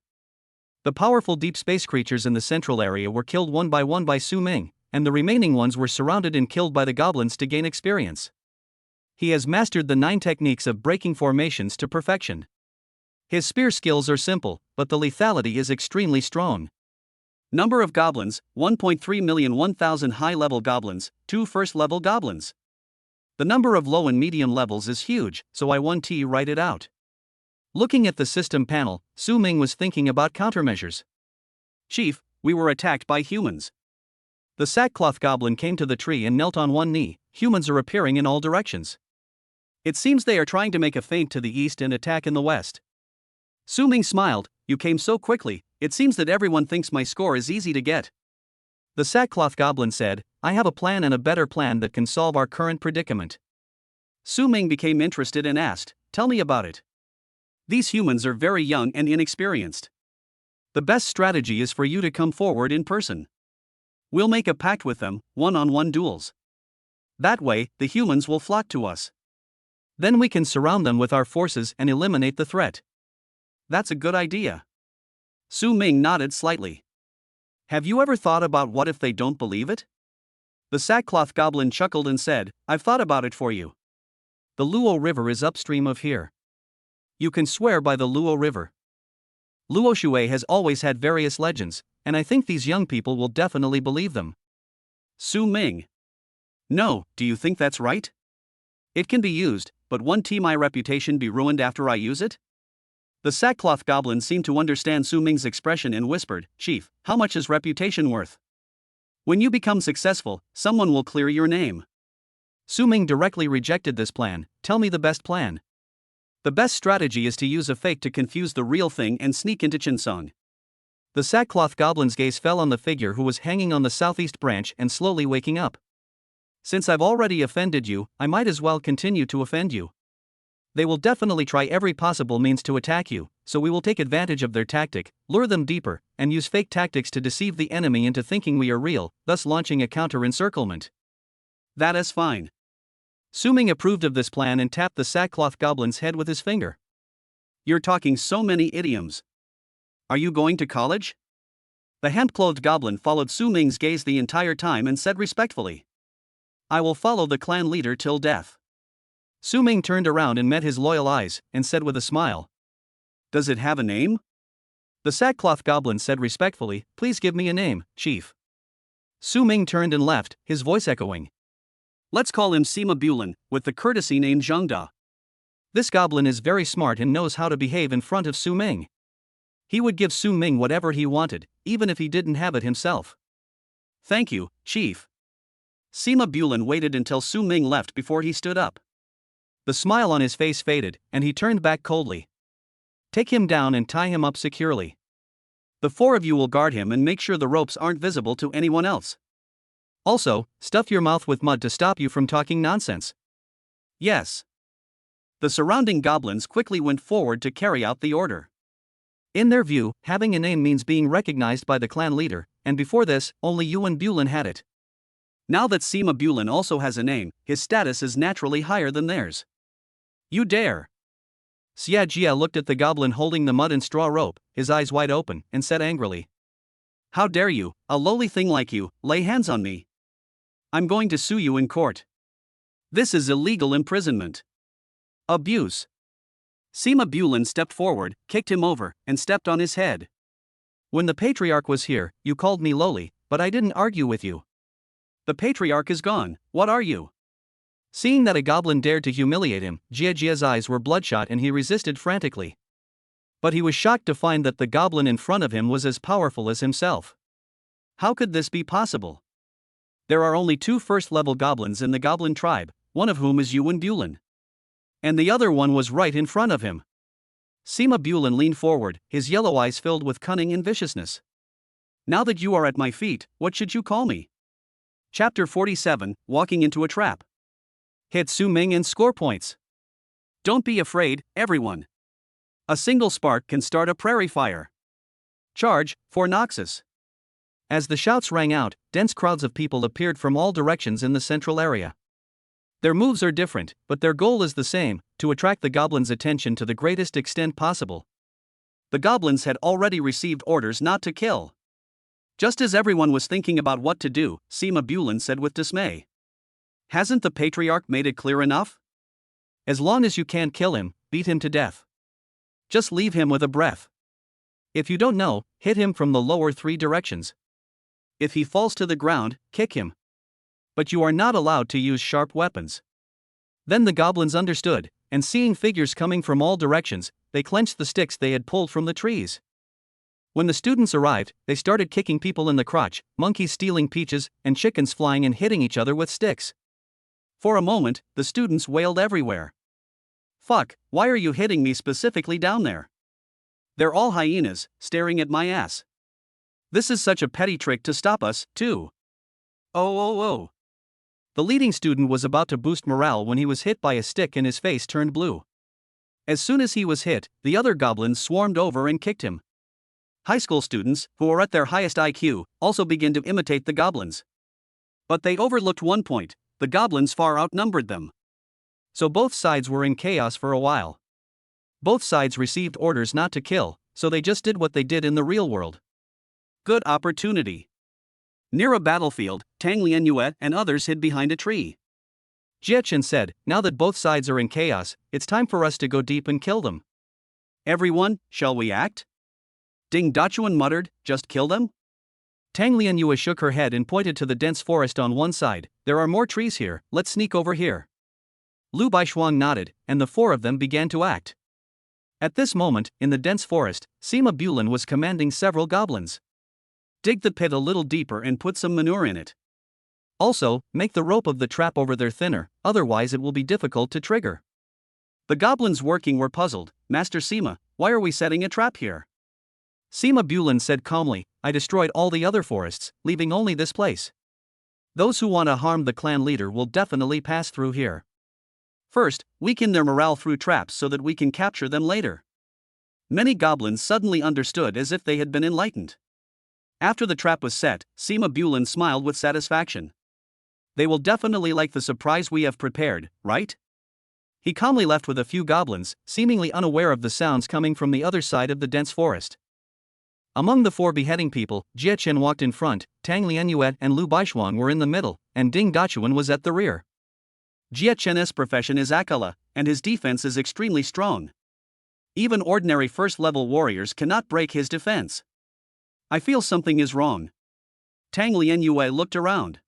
The powerful deep space creatures in the central area were killed one by Su Ming, and the remaining ones were surrounded and killed by the goblins to gain experience. He has mastered the 9 techniques of breaking formations to perfection. His spear skills are simple, but the lethality is extremely strong. Number of goblins, 1.3 million 1,000 high-level goblins, 2 first-level goblins. The number of low and medium levels is huge, so I 1T write it out. Looking at the system panel, Su Ming was thinking about countermeasures. Chief, we were attacked by humans. The sackcloth goblin came to the tree and knelt on one knee. Humans are appearing in all directions. It seems they are trying to make a feint to the east and attack in the west. Su Ming smiled. You came so quickly, it seems that everyone thinks my score is easy to get. The sackcloth goblin said, I have a plan and a better plan that can solve our current predicament. Su Ming became interested and asked, tell me about it. These humans are very young and inexperienced. The best strategy is for you to come forward in person. We'll make a pact with them, one-on-one duels. That way, the humans will flock to us. Then we can surround them with our forces and eliminate the threat. That's a good idea. Su Ming nodded slightly. Have you ever thought about what if they don't believe it? The sackcloth goblin chuckled and said, I've thought about it for you. The Luo River is upstream of here. You can swear by the Luo River. Luo Shui has always had various legends, and I think these young people will definitely believe them. Su Ming. No, do you think that's right? It can be used, but won't my reputation be ruined after I use it? The sackcloth goblin seemed to understand Su Ming's expression and whispered, Chief, how much is reputation worth? When you become successful, someone will clear your name. Su Ming directly rejected this plan. Tell me the best plan. The best strategy is to use a fake to confuse the real thing and sneak into Chinsong. The sackcloth goblin's gaze fell on the figure who was hanging on the southeast branch and slowly waking up. Since I've already offended you, I might as well continue to offend you. They will definitely try every possible means to attack you, so we will take advantage of their tactic, lure them deeper, and use fake tactics to deceive the enemy into thinking we are real, thus launching a counter-encirclement. That is fine. Su Ming approved of this plan and tapped the sackcloth goblin's head with his finger. You're talking so many idioms. Are you going to college? The hemp-clothed goblin followed Su Ming's gaze the entire time and said respectfully, I will follow the clan leader till death. Su Ming turned around and met his loyal eyes, and said with a smile, Does it have a name? The sackcloth goblin said respectfully, Please give me a name, Chief. Su Ming turned and left, his voice echoing. Let's call him Sima Bulin, with the courtesy name Zhengda. This goblin is very smart and knows how to behave in front of Su Ming. He would give Su Ming whatever he wanted, even if he didn't have it himself. Thank you, Chief. Sima Bulin waited until Su Ming left before he stood up. The smile on his face faded, and he turned back coldly. Take him down and tie him up securely. The 4 of you will guard him and make sure the ropes aren't visible to anyone else. Also, stuff your mouth with mud to stop you from talking nonsense. Yes. The surrounding goblins quickly went forward to carry out the order. In their view, having a name means being recognized by the clan leader, and before this, only Yuan Bulin had it. Now that Sima Bulin also has a name, his status is naturally higher than theirs. You dare. Xia Jia looked at the goblin holding the mud and straw rope, his eyes wide open, and said angrily, "How dare you, a lowly thing like you, lay hands on me? I'm going to sue you in court. This is illegal imprisonment. Abuse." Sima Bulin stepped forward, kicked him over, and stepped on his head. "When the patriarch was here, you called me lowly, but I didn't argue with you. The patriarch is gone, what are you?" Seeing that a goblin dared to humiliate him, Jia Jia's eyes were bloodshot and he resisted frantically. But he was shocked to find that the goblin in front of him was as powerful as himself. How could this be possible? There are only 2 first-level goblins in the goblin tribe, one of whom is Yuan Bulin. And the other one was right in front of him. Sima Bulin leaned forward, his yellow eyes filled with cunning and viciousness. "Now that you are at my feet, what should you call me?" Chapter 47, Walking into a Trap. Hit Su Ming and score points. Don't be afraid, everyone. A single spark can start a prairie fire. Charge, for Noxus. As the shouts rang out, dense crowds of people appeared from all directions in the central area. Their moves are different, but their goal is the same, to attract the goblins' attention to the greatest extent possible. The goblins had already received orders not to kill. Just as everyone was thinking about what to do, Sima Bulin said with dismay, "Hasn't the patriarch made it clear enough? As long as you can't kill him, beat him to death. Just leave him with a breath. If you don't know, hit him from the lower 3 directions. If he falls to the ground, kick him. But you are not allowed to use sharp weapons." Then the goblins understood, and seeing figures coming from all directions, they clenched the sticks they had pulled from the trees. When the students arrived, they started kicking people in the crotch, monkeys stealing peaches, and chickens flying and hitting each other with sticks. For a moment, the students wailed everywhere. "Fuck, why are you hitting me specifically down there? They're all hyenas, staring at my ass. This is such a petty trick to stop us, too. Oh. The leading student was about to boost morale when he was hit by a stick and his face turned blue. As soon as he was hit, the other goblins swarmed over and kicked him. High school students, who are at their highest IQ, also began to imitate the goblins. But they overlooked one point: the goblins far outnumbered them. So both sides were in chaos for a while. Both sides received orders not to kill, so they just did what they did in the real world. Good opportunity. Near a battlefield, Tang Lianyue and others hid behind a tree. Jie Chen said, "Now that both sides are in chaos, it's time for us to go deep and kill them." "Everyone, shall we act?" Ding Dachuan muttered, "Just kill them?" Tang Lianyue shook her head and pointed to the dense forest on one side. "There are more trees here, let's sneak over here." Lu Baishuang nodded, and the 4 of them began to act. At this moment, in the dense forest, Sima Bulin was commanding several goblins. "Dig the pit a little deeper and put some manure in it. Also, make the rope of the trap over there thinner, otherwise it will be difficult to trigger." The goblins working were puzzled. "Master Sima, why are we setting a trap here?" Sima Bulin said calmly, "I destroyed all the other forests, leaving only this place. Those who want to harm the clan leader will definitely pass through here. First, weaken their morale through traps so that we can capture them later." Many goblins suddenly understood as if they had been enlightened. After the trap was set, Sima Bulin smiled with satisfaction. "They will definitely like the surprise we have prepared, right?" He calmly left with a few goblins, seemingly unaware of the sounds coming from the other side of the dense forest. Among the 4 beheading people, Jie Chen walked in front, Tang Lianyue and Lu Baishuang were in the middle, and Ding Dachuan was at the rear. Jie Chen's profession is Akala, and his defense is extremely strong. Even ordinary first-level warriors cannot break his defense. "I feel something is wrong." Tang Lianyue looked around.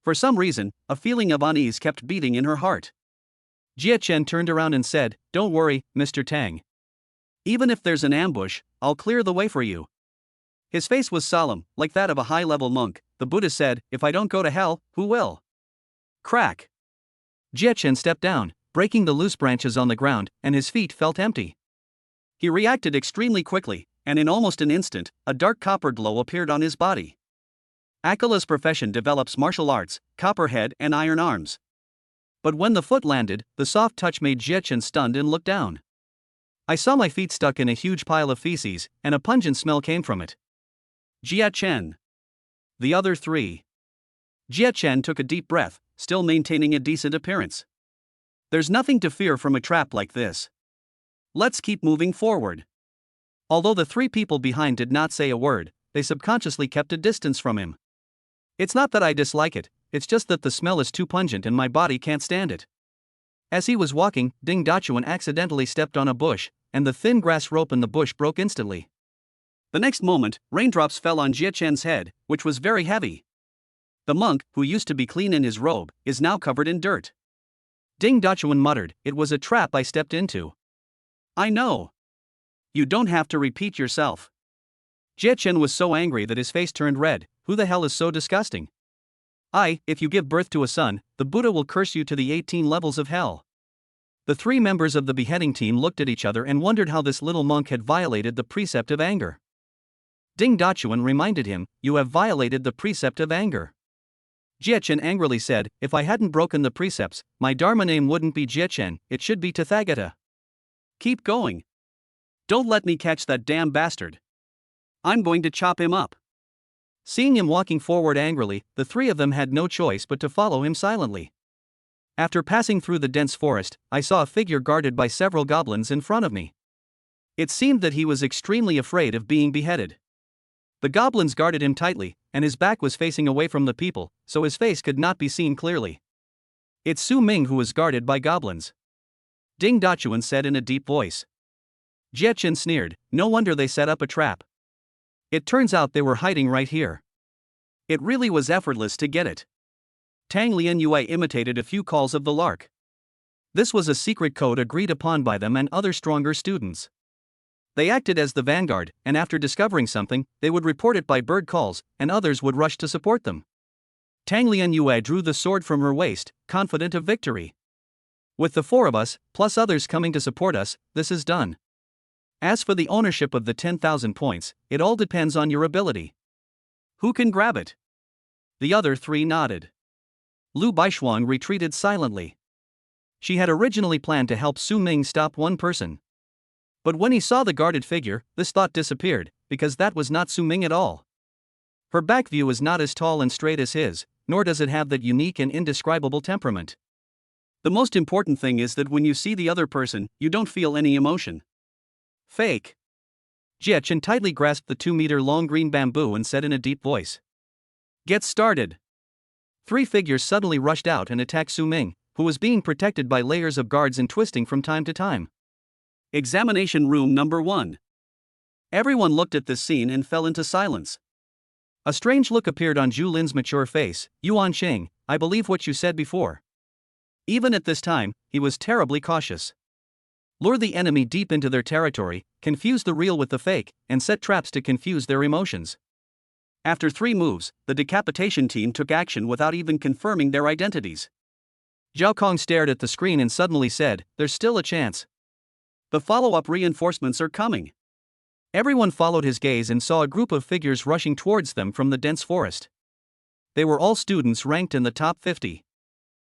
For some reason, a feeling of unease kept beating in her heart. Jie Chen turned around and said, "Don't worry, Mr. Tang. Even if there's an ambush, I'll clear the way for you." His face was solemn, like that of a high-level monk. The Buddha said, "If I don't go to hell, who will?" Crack! Jie Chen stepped down, breaking the loose branches on the ground, and his feet felt empty. He reacted extremely quickly, and in almost an instant, a dark copper glow appeared on his body. Akala's profession develops martial arts, copper head and iron arms. But when the foot landed, the soft touch made Jie Chen stunned and looked down. "I saw my feet stuck in a huge pile of feces, and a pungent smell came from it." Jie Chen. The other 3. Jie Chen took a deep breath, still maintaining a decent appearance. There's nothing to fear from a trap like this. Let's keep moving forward. Although the three people behind did not say a word, they subconsciously kept a distance from him. It's not that I dislike it, it's just that the smell is too pungent and my body can't stand it. As he was walking, Ding Dachuan accidentally stepped on a bush, and the thin grass rope in the bush broke instantly. The next moment, raindrops fell on Jie Chen's head, which was very heavy. The monk, who used to be clean in his robe, is now covered in dirt. Ding Dachuan muttered, "It was a trap I stepped into." "I know. You don't have to repeat yourself." Jie Chen was so angry that his face turned red. Who the hell is so disgusting? If you give birth to a son, the Buddha will curse you to the 18 levels of hell. The three members of the beheading team looked at each other and wondered how this little monk had violated the precept of anger. Ding Dachuan reminded him, "You have violated the precept of anger." Jie Chen angrily said, "If I hadn't broken the precepts, my Dharma name wouldn't be Jie Chen, it should be Tathagata." "Keep going. Don't let me catch that damn bastard. I'm going to chop him up." Seeing him walking forward angrily, the three of them had no choice but to follow him silently. After passing through the dense forest, I saw a figure guarded by several goblins in front of me. It seemed that he was extremely afraid of being beheaded. The goblins guarded him tightly, and his back was facing away from the people, so his face could not be seen clearly. "It's Su Ming who is guarded by goblins," Ding Dachuan said in a deep voice. Jie Chen sneered, "No wonder they set up a trap. It turns out they were hiding right here. It really was effortless to get it." Tang Lianyue imitated a few calls of the lark. This was a secret code agreed upon by them and other stronger students. They acted as the vanguard, and after discovering something, they would report it by bird calls, and others would rush to support them. Tang Lianyue drew the sword from her waist, confident of victory. "With the four of us, plus others coming to support us, this is done. As for the ownership of the 10,000 points, it all depends on your ability. Who can grab it?" The other three nodded. Lu Baishuang retreated silently. She had originally planned to help Su Ming stop one person. But when he saw the guarded figure, this thought disappeared, because that was not Su Ming at all. Her back view is not as tall and straight as his, nor does it have that unique and indescribable temperament. The most important thing is that when you see the other person, you don't feel any emotion. Fake. Jie Chen tightly grasped the 2-meter-long green bamboo and said in a deep voice, "Get started." Three figures suddenly rushed out and attacked Su Ming, who was being protected by layers of guards and twisting from time to time. Examination room number 1. Everyone looked at this scene and fell into silence. A strange look appeared on Zhu Lin's mature face. "Yuan Sheng, I believe what you said before." Even at this time, he was terribly cautious. Lure the enemy deep into their territory, confuse the real with the fake, and set traps to confuse their emotions. After 3 moves, the decapitation team took action without even confirming their identities. Zhao Kong stared at the screen and suddenly said, "There's still a chance. The follow-up reinforcements are coming." Everyone followed his gaze and saw a group of figures rushing towards them from the dense forest. They were all students ranked in the top 50.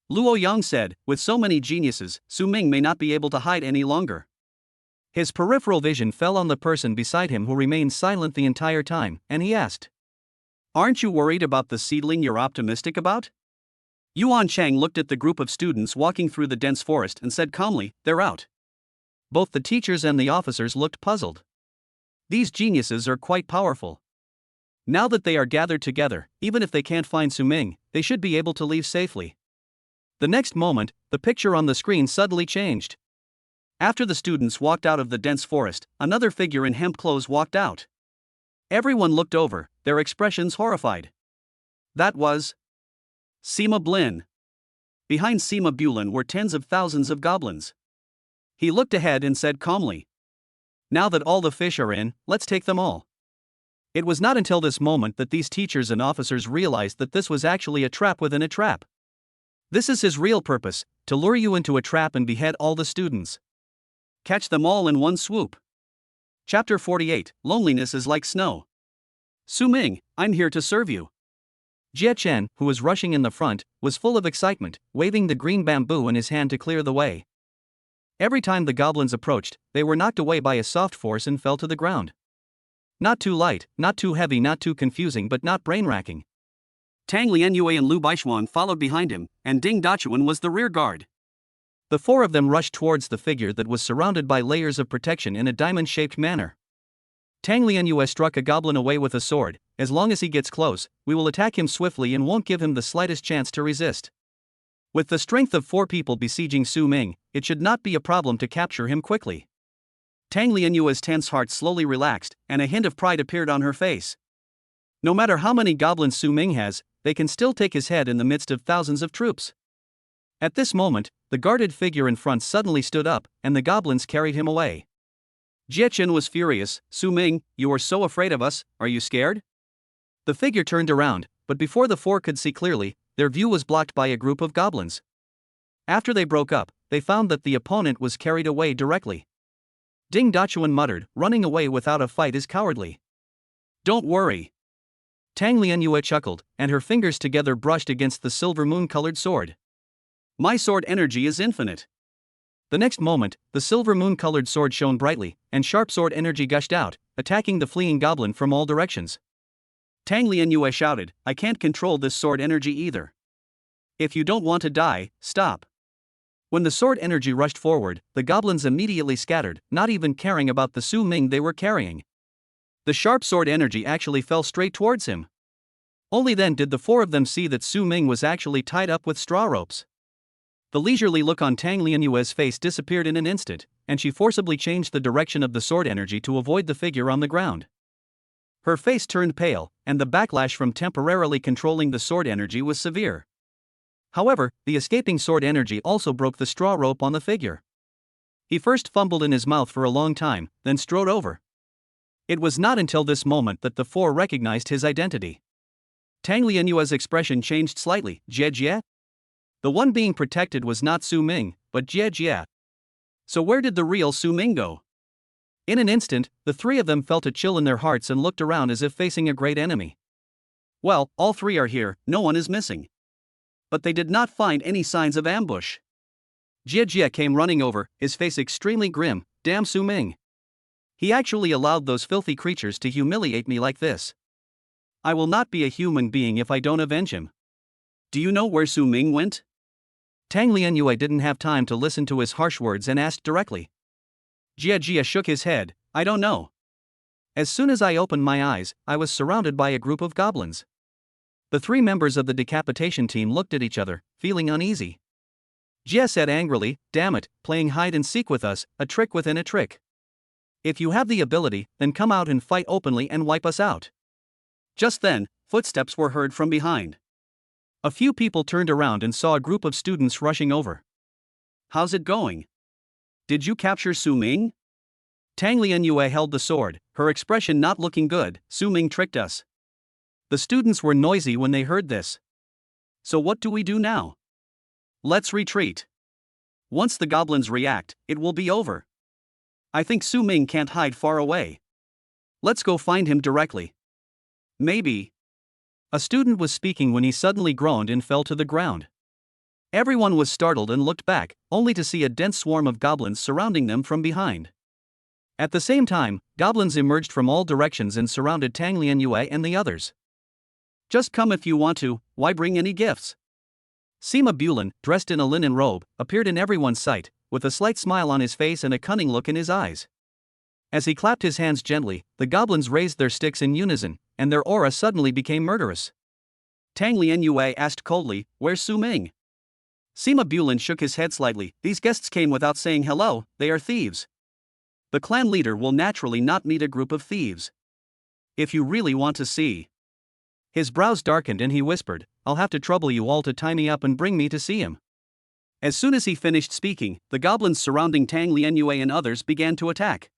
Luo Yang said, "With so many geniuses, Su Ming may not be able to hide any longer." His peripheral vision fell on the person beside him who remained silent the entire time, and he asked, "Aren't you worried about the seedling you're optimistic about?" Yuan Chang looked at the group of students walking through the dense forest and said calmly, "They're out." Both the teachers and the officers looked puzzled. These geniuses are quite powerful. Now that they are gathered together, even if they can't find Su Ming, they should be able to leave safely. The next moment, the picture on the screen suddenly changed. After the students walked out of the dense forest, another figure in hemp clothes walked out. Everyone looked over, their expressions horrified. That was Sima Blin. Behind Sima Bulin were tens of thousands of goblins. He looked ahead and said calmly, "Now that all the fish are in, let's take them all." It was not until this moment that these teachers and officers realized that this was actually a trap within a trap. This is his real purpose, to lure you into a trap and behead all the students. Catch them all in one swoop. Chapter 48, Loneliness is like snow. "Su Ming, I'm here to serve you." Jie Chen, who was rushing in the front, was full of excitement, waving the green bamboo in his hand to clear the way. Every time the goblins approached, they were knocked away by a soft force and fell to the ground. Not too light, not too heavy, not too confusing, but not brain-racking. Tang Lianyue and Lu Baishuang followed behind him, and Ding Dachuan was the rear guard. The four of them rushed towards the figure that was surrounded by layers of protection in a diamond-shaped manner. Tang Lianyue struck a goblin away with a sword. As long as he gets close, we will attack him swiftly and won't give him the slightest chance to resist. With the strength of 4 people besieging Su Ming, it should not be a problem to capture him quickly. Tang Lianyue's tense heart slowly relaxed, and a hint of pride appeared on her face. No matter how many goblins Su Ming has, they can still take his head in the midst of thousands of troops. At this moment, the guarded figure in front suddenly stood up, and the goblins carried him away. Jie Qin was furious. Su Ming, you are so afraid of us, are you scared? The figure turned around, but before the four could see clearly, their view was blocked by a group of goblins. After they broke up, they found that the opponent was carried away directly. Ding Dachuan muttered, running away without a fight is cowardly. Don't worry. Tang Lianyue chuckled, and her fingers together brushed against the silver moon-colored sword. My sword energy is infinite. The next moment, the silver moon-colored sword shone brightly, and sharp sword energy gushed out, attacking the fleeing goblin from all directions. Tang Lianyue shouted, I can't control this sword energy either. If you don't want to die, stop. When the sword energy rushed forward, the goblins immediately scattered, not even caring about the Su Ming they were carrying. The sharp sword energy actually fell straight towards him. Only then did the four of them see that Su Ming was actually tied up with straw ropes. The leisurely look on Tang Lianyue's face disappeared in an instant, and she forcibly changed the direction of the sword energy to avoid the figure on the ground. Her face turned pale, and the backlash from temporarily controlling the sword energy was severe. However, the escaping sword energy also broke the straw rope on the figure. He first fumbled in his mouth for a long time, then strode over. It was not until this moment that the four recognized his identity. Tang Lianyue's expression changed slightly. Jie? The one being protected was not Su Ming, but Jie. So where did the real Su Ming go? In an instant, the three of them felt a chill in their hearts and looked around as if facing a great enemy. Well, all three are here, no one is missing. But they did not find any signs of ambush. Jie came running over, his face extremely grim. Damn Su Ming. He actually allowed those filthy creatures to humiliate me like this. I will not be a human being if I don't avenge him. Do you know where Su Ming went? Tang Lianyue didn't have time to listen to his harsh words and asked directly. Jie shook his head, I don't know. As soon as I opened my eyes, I was surrounded by a group of goblins. The 3 members of the decapitation team looked at each other, feeling uneasy. Jie said angrily, damn it, playing hide and seek with us, a trick within a trick. If you have the ability, then come out and fight openly and wipe us out. Just then, footsteps were heard from behind. A few people turned around and saw a group of students rushing over. How's it going? Did you capture Su Ming? Tang Lianyue held the sword, her expression not looking good. Su Ming tricked us. The students were noisy when they heard this. So what do we do now? Let's retreat. Once the goblins react, it will be over. I think Su Ming can't hide far away. Let's go find him directly. Maybe. A student was speaking when he suddenly groaned and fell to the ground. Everyone was startled and looked back, only to see a dense swarm of goblins surrounding them from behind. At the same time, goblins emerged from all directions and surrounded Tang Lianyue and the others. Just come if you want to, why bring any gifts? Sima Bulin, dressed in a linen robe, appeared in everyone's sight, with a slight smile on his face and a cunning look in his eyes. As he clapped his hands gently, the goblins raised their sticks in unison, and their aura suddenly became murderous. Tang Lianyue asked coldly, where's Su Ming? Sima Bulin shook his head slightly, these guests came without saying hello, they are thieves. The clan leader will naturally not meet a group of thieves. If you really want to see. His brows darkened and he whispered, I'll have to trouble you all to tie me up and bring me to see him. As soon as he finished speaking, the goblins surrounding Tang Lianyue and others began to attack.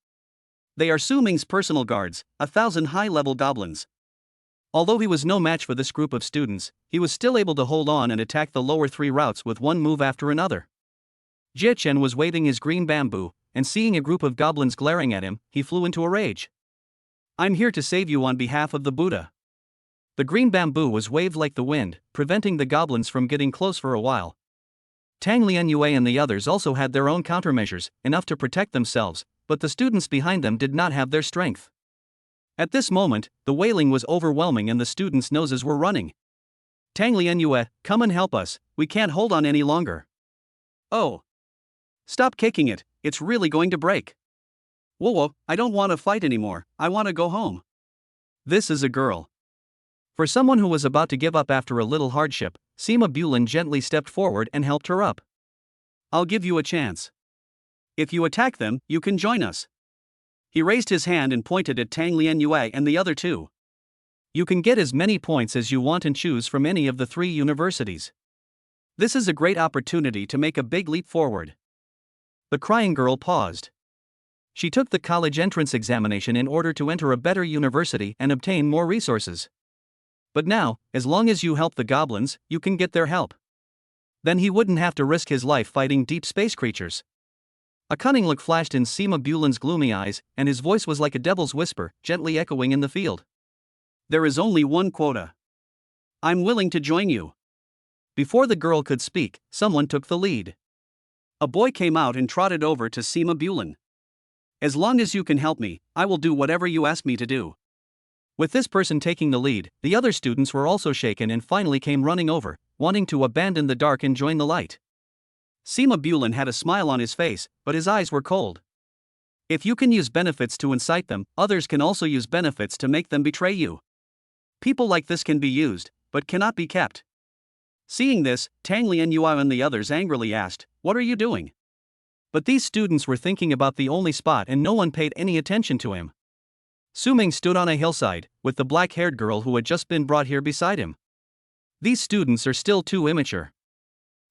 They are Su Ming's personal guards, 1,000 high-level goblins. Although he was no match for this group of students, he was still able to hold on and attack the lower 3 routes with one move after another. Jie Chen was waving his green bamboo, and seeing a group of goblins glaring at him, he flew into a rage. I'm here to save you on behalf of the Buddha. The green bamboo was waved like the wind, preventing the goblins from getting close for a while. Tang Lianyue and the others also had their own countermeasures, enough to protect themselves, but the students behind them did not have their strength. At this moment, the wailing was overwhelming and the students' noses were running. Tang Lianyue, come and help us, we can't hold on any longer. Oh. Stop kicking it, it's really going to break. Whoa, I don't want to fight anymore, I want to go home. This is a girl. For someone who was about to give up after a little hardship, Sima Bulin gently stepped forward and helped her up. I'll give you a chance. If you attack them, you can join us. He raised his hand and pointed at Tang Lianyue and the other two. You can get as many points as you want and choose from any of the 3 universities. This is a great opportunity to make a big leap forward. The crying girl paused. She took the college entrance examination in order to enter a better university and obtain more resources. But now, as long as you help the goblins, you can get their help. Then he wouldn't have to risk his life fighting deep space creatures. A cunning look flashed in Sima Bulin's gloomy eyes, and his voice was like a devil's whisper, gently echoing in the field. There is only one quota. I'm willing to join you. Before the girl could speak, someone took the lead. A boy came out and trotted over to Sima Bulin. As long as you can help me, I will do whatever you ask me to do. With this person taking the lead, the other students were also shaken and finally came running over, wanting to abandon the dark and join the light. Sima Bulin had a smile on his face, but his eyes were cold. If you can use benefits to incite them, others can also use benefits to make them betray you. People like this can be used, but cannot be kept. Seeing this, Tang Lianyue and the others angrily asked, "What are you doing?" But these students were thinking about the only spot and no one paid any attention to him. Su Ming stood on a hillside, with the black-haired girl who had just been brought here beside him. These students are still too immature.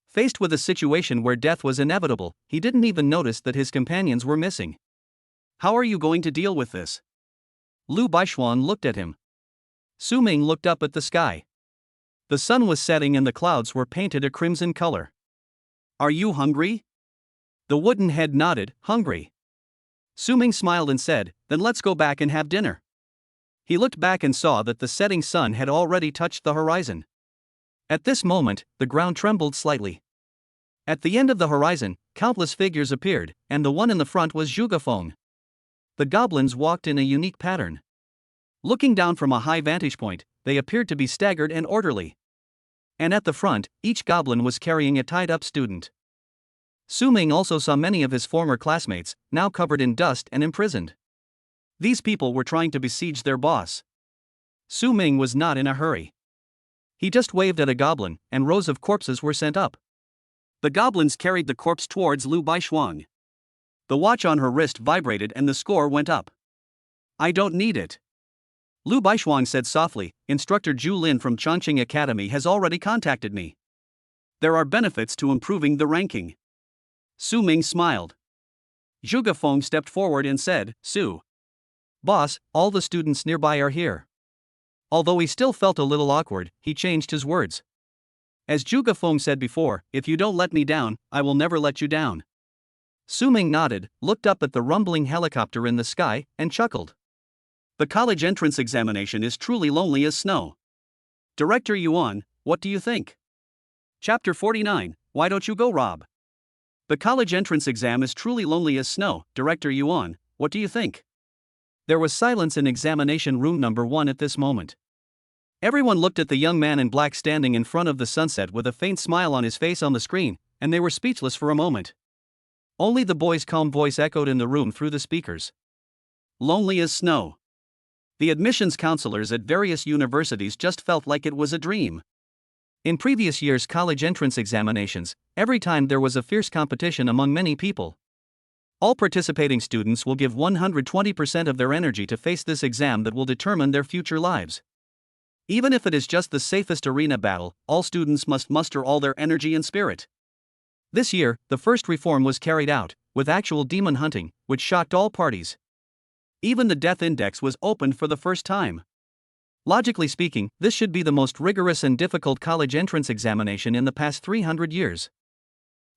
Faced with a situation where death was inevitable, he didn't even notice that his companions were missing. How are you going to deal with this? Lu Baishuan looked at him. Su Ming looked up at the sky. The sun was setting and the clouds were painted a crimson color. Are you hungry? The wooden head nodded, hungry. Su Ming smiled and said, then let's go back and have dinner. He looked back and saw that the setting sun had already touched the horizon. At this moment, the ground trembled slightly. At the end of the horizon, countless figures appeared, and the one in the front was Zhuge Feng. The goblins walked in a unique pattern. Looking down from a high vantage point, they appeared to be staggered and orderly. And at the front, each goblin was carrying a tied-up student. Su Ming also saw many of his former classmates, now covered in dust and imprisoned. These people were trying to besiege their boss. Su Ming was not in a hurry. He just waved at a goblin, and rows of corpses were sent up. The goblins carried the corpse towards Lu Baishuang. The watch on her wrist vibrated and the score went up. I don't need it. Lu Baishuang said softly, Instructor Zhu Lin from Chongqing Academy has already contacted me. There are benefits to improving the ranking. Su Ming smiled. Zhuge Feng stepped forward and said, Su. Boss, all the students nearby are here. Although he still felt a little awkward, he changed his words. As Zhuge Feng said before, if you don't let me down, I will never let you down. Su Ming nodded, looked up at the rumbling helicopter in the sky, and chuckled. The college entrance examination is truly lonely as snow. Director Yuan, what do you think? Chapter 49, Why don't you go, Rob? The college entrance exam is truly lonely as snow. Director Yuan, what do you think? There was silence in examination room number 1 at this moment. Everyone looked at the young man in black standing in front of the sunset with a faint smile on his face on the screen, and they were speechless for a moment. Only the boy's calm voice echoed in the room through the speakers. Lonely as snow. The admissions counselors at various universities just felt like it was a dream. In previous years' college entrance examinations, every time there was a fierce competition among many people. All participating students will give 120% of their energy to face this exam that will determine their future lives. Even if it is just the safest arena battle, all students must muster all their energy and spirit. This year, the first reform was carried out, with actual demon hunting, which shocked all parties. Even the death index was opened for the first time. Logically speaking, this should be the most rigorous and difficult college entrance examination in the past 300 years.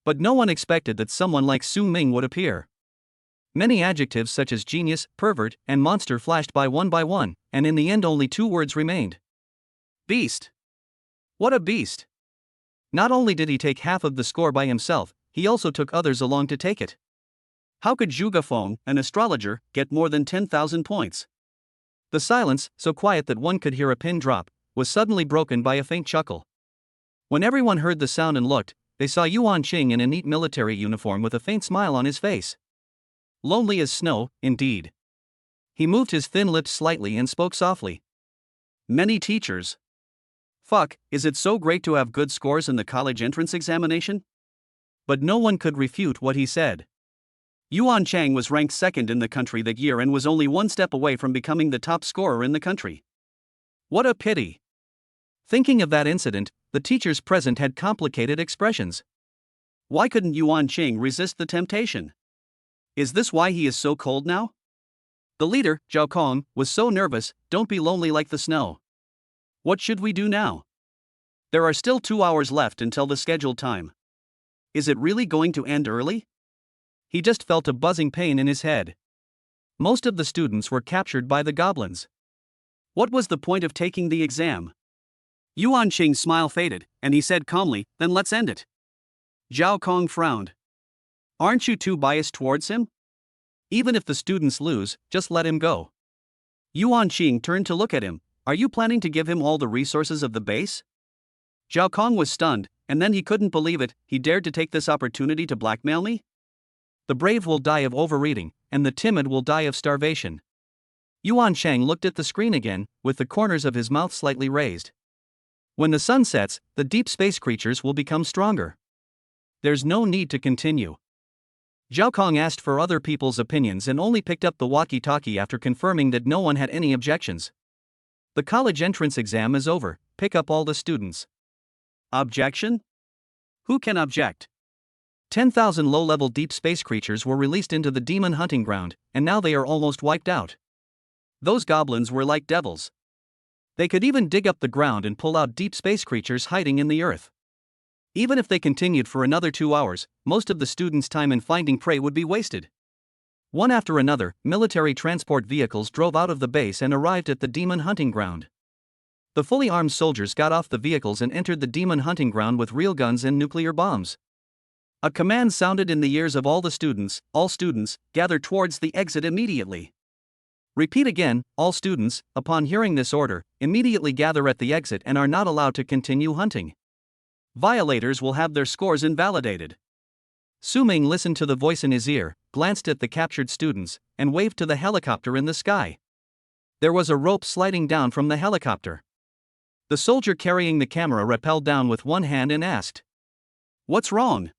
But no one expected that someone like Su Ming would appear. Many adjectives such as genius, pervert, and monster flashed by one, and in the end only 2 words remained. Beast. What a beast! Not only did he take half of the score by himself, he also took others along to take it. How could Zhuge Feng, an astrologer, get more than 10,000 points? The silence, so quiet that one could hear a pin drop, was suddenly broken by a faint chuckle. When everyone heard the sound and looked, they saw Yuan Qing in a neat military uniform with a faint smile on his face. Lonely as snow, indeed. He moved his thin lips slightly and spoke softly. Many teachers. Fuck, is it so great to have good scores in the college entrance examination? But no one could refute what he said. Yuan Chang was ranked second in the country that year and was only one step away from becoming the top scorer in the country. What a pity. Thinking of that incident, the teachers present had complicated expressions. Why couldn't Yuan Qing resist the temptation? Is this why he is so cold now? The leader, Zhao Kong, was so nervous. Don't be lonely like the snow. What should we do now? There are still 2 hours left until the scheduled time. Is it really going to end early? He just felt a buzzing pain in his head. Most of the students were captured by the goblins. What was the point of taking the exam? Yuan Qing's smile faded, and he said calmly, "Then let's end it." Zhao Kong frowned. Aren't you too biased towards him? Even if the students lose, just let him go. Yuan Qing turned to look at him. Are you planning to give him all the resources of the base? Zhao Kong was stunned, and then he couldn't believe it. He dared to take this opportunity to blackmail me? The brave will die of overeating, and the timid will die of starvation. Yuan Chang looked at the screen again, with the corners of his mouth slightly raised. When the sun sets, the deep space creatures will become stronger. There's no need to continue. Zhao Kong asked for other people's opinions and only picked up the walkie-talkie after confirming that no one had any objections. The college entrance exam is over, pick up all the students. Objection? Who can object? 10,000 low-level deep space creatures were released into the demon hunting ground, and now they are almost wiped out. Those goblins were like devils. They could even dig up the ground and pull out deep space creatures hiding in the earth. Even if they continued for another 2 hours, most of the students' time in finding prey would be wasted. One after another, military transport vehicles drove out of the base and arrived at the demon hunting ground. The fully armed soldiers got off the vehicles and entered the demon hunting ground with real guns and nuclear bombs. A command sounded in the ears of all students, gather towards the exit immediately. Repeat again, all students, upon hearing this order, immediately gather at the exit and are not allowed to continue hunting. Violators will have their scores invalidated. Su Ming listened to the voice in his ear, glanced at the captured students, and waved to the helicopter in the sky. There was a rope sliding down from the helicopter. The soldier carrying the camera rappelled down with one hand and asked, "What's wrong?"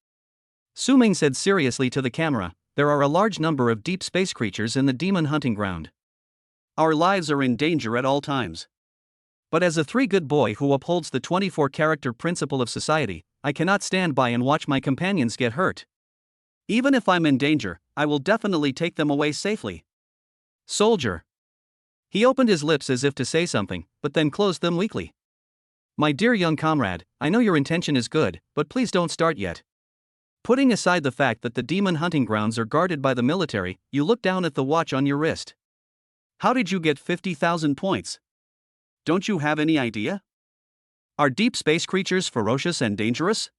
Su Ming said seriously to the camera, "There are a large number of deep space creatures in the demon hunting ground. Our lives are in danger at all times. But as a three-good boy who upholds the 24-character principle of society, I cannot stand by and watch my companions get hurt. Even if I'm in danger, I will definitely take them away safely." Soldier. He opened his lips as if to say something, but then closed them weakly. "My dear young comrade, I know your intention is good, but please don't start yet. Putting aside the fact that the demon hunting grounds are guarded by the military, you look down at the watch on your wrist. How did you get 50,000 points? Don't you have any idea? Are deep space creatures ferocious and dangerous?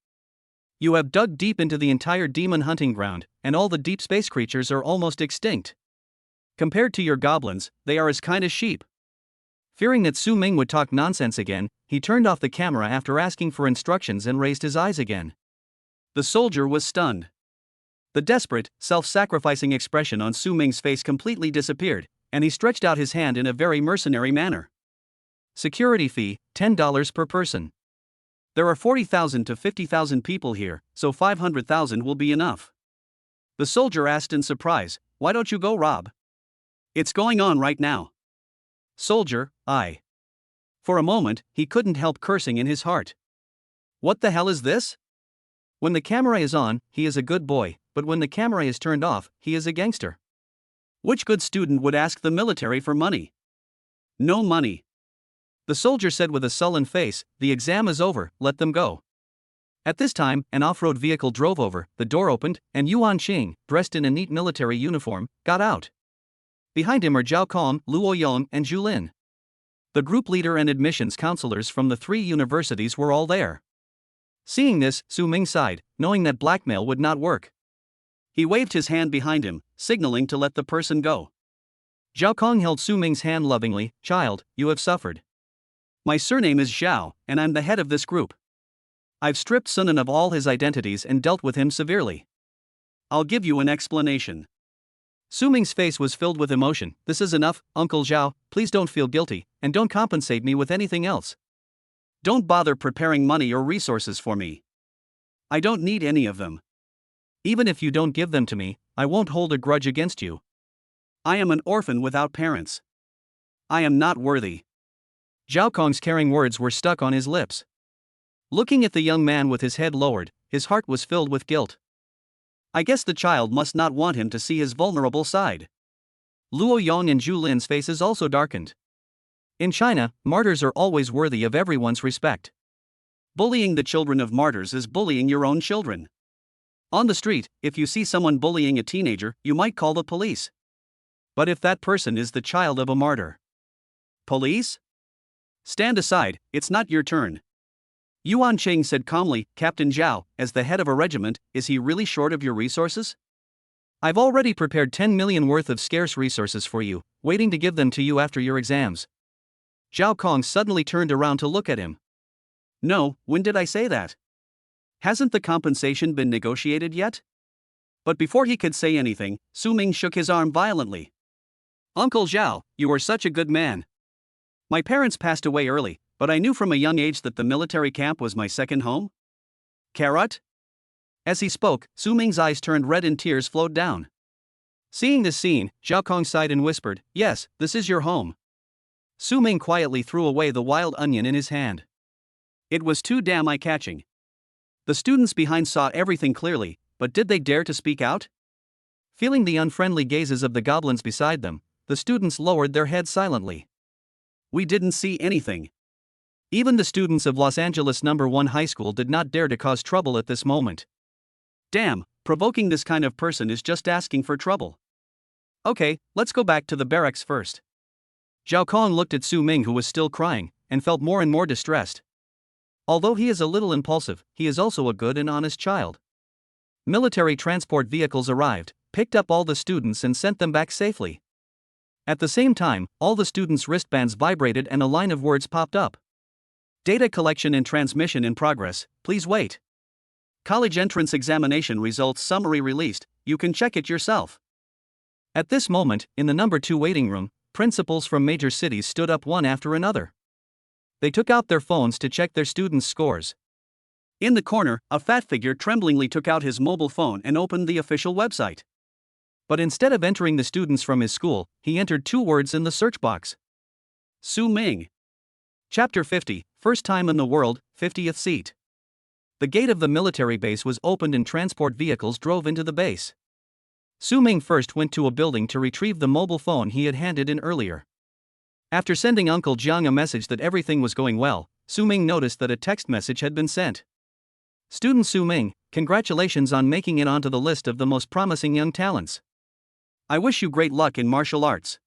You have dug deep into the entire demon hunting ground, and all the deep space creatures are almost extinct. Compared to your goblins, they are as kind as sheep." Fearing that Su Ming would talk nonsense again, he turned off the camera after asking for instructions and raised his eyes again. The soldier was stunned. The desperate, self-sacrificing expression on Su Ming's face completely disappeared, and he stretched out his hand in a very mercenary manner. "Security fee, $10 per person. There are 40,000 to 50,000 people here, so 500,000 will be enough." The soldier asked in surprise, "Why don't you go, Rob? It's going on right now." Soldier, I. For a moment, he couldn't help cursing in his heart. What the hell is this? When the camera is on, he is a good boy, but when the camera is turned off, he is a gangster. Which good student would ask the military for money? No money. The soldier said with a sullen face, "The exam is over, let them go." At this time, an off-road vehicle drove over, the door opened, and Yuan Qing, dressed in a neat military uniform, got out. Behind him are Zhao Kong, Luo Yong, and Zhu Lin. The group leader and admissions counselors from the 3 universities were all there. Seeing this, Su Ming sighed, knowing that blackmail would not work. He waved his hand behind him, signaling to let the person go. Zhao Kong held Su Ming's hand lovingly. "Child, you have suffered. My surname is Zhao, and I'm the head of this group. I've stripped Sunan of all his identities and dealt with him severely. I'll give you an explanation. Su Ming's face was filled with emotion. This is enough, Uncle Zhao, please don't feel guilty, and don't compensate me with anything else. Don't bother preparing money or resources for me. I don't need any of them. Even if you don't give them to me, I won't hold a grudge against you. I am an orphan without parents. I am not worthy. Zhao Kong's caring words were stuck on his lips. Looking at the young man with his head lowered, his heart was filled with guilt. I guess the child must not want him to see his vulnerable side. Luo Yong and Zhu Lin's faces also darkened. In China, martyrs are always worthy of everyone's respect. Bullying the children of martyrs is bullying your own children. On the street, if you see someone bullying a teenager, you might call the police. But if that person is the child of a martyr, police? Stand aside, it's not your turn. Yuan Cheng said calmly, Captain Zhao, as the head of a regiment, is he really short of your resources? I've already prepared 10 million worth of scarce resources for you, waiting to give them to you after your exams. Zhao Kong suddenly turned around to look at him. No, when did I say that? Hasn't the compensation been negotiated yet? But before he could say anything, Su Ming shook his arm violently. Uncle Zhao, you are such a good man. My parents passed away early, but I knew from a young age that the military camp was my second home. Carrot? As he spoke, Su Ming's eyes turned red and tears flowed down. Seeing this scene, Zhao Kong sighed and whispered, Yes, this is your home. Su Ming quietly threw away the wild onion in his hand. It was too damn eye-catching. The students behind saw everything clearly, but did they dare to speak out? Feeling the unfriendly gazes of the goblins beside them, the students lowered their heads silently. We didn't see anything. Even the students of Los Angeles No. 1 High School did not dare to cause trouble at this moment. Damn, provoking this kind of person is just asking for trouble. Okay, let's go back to the barracks first. Zhao Kong looked at Su Ming, who was still crying, and felt more and more distressed. Although he is a little impulsive, he is also a good and honest child. Military transport vehicles arrived, picked up all the students and sent them back safely. At the same time, all the students' wristbands vibrated and a line of words popped up. Data collection and transmission in progress, please wait. College entrance examination results summary released, you can check it yourself. At this moment, in the No. 2 waiting room, principals from major cities stood up one after another. They took out their phones to check their students' scores. In the corner, a fat figure tremblingly took out his mobile phone and opened the official website. But instead of entering the students from his school, he entered 2 words in the search box. Su Ming. Chapter 50, First time in the world, 50th seat. The gate of the military base was opened and transport vehicles drove into the base. Su Ming first went to a building to retrieve the mobile phone he had handed in earlier. After sending Uncle Jiang a message that everything was going well, Su Ming noticed that a text message had been sent. Student Su Ming, congratulations on making it onto the list of the most promising young talents. I wish you great luck in martial arts.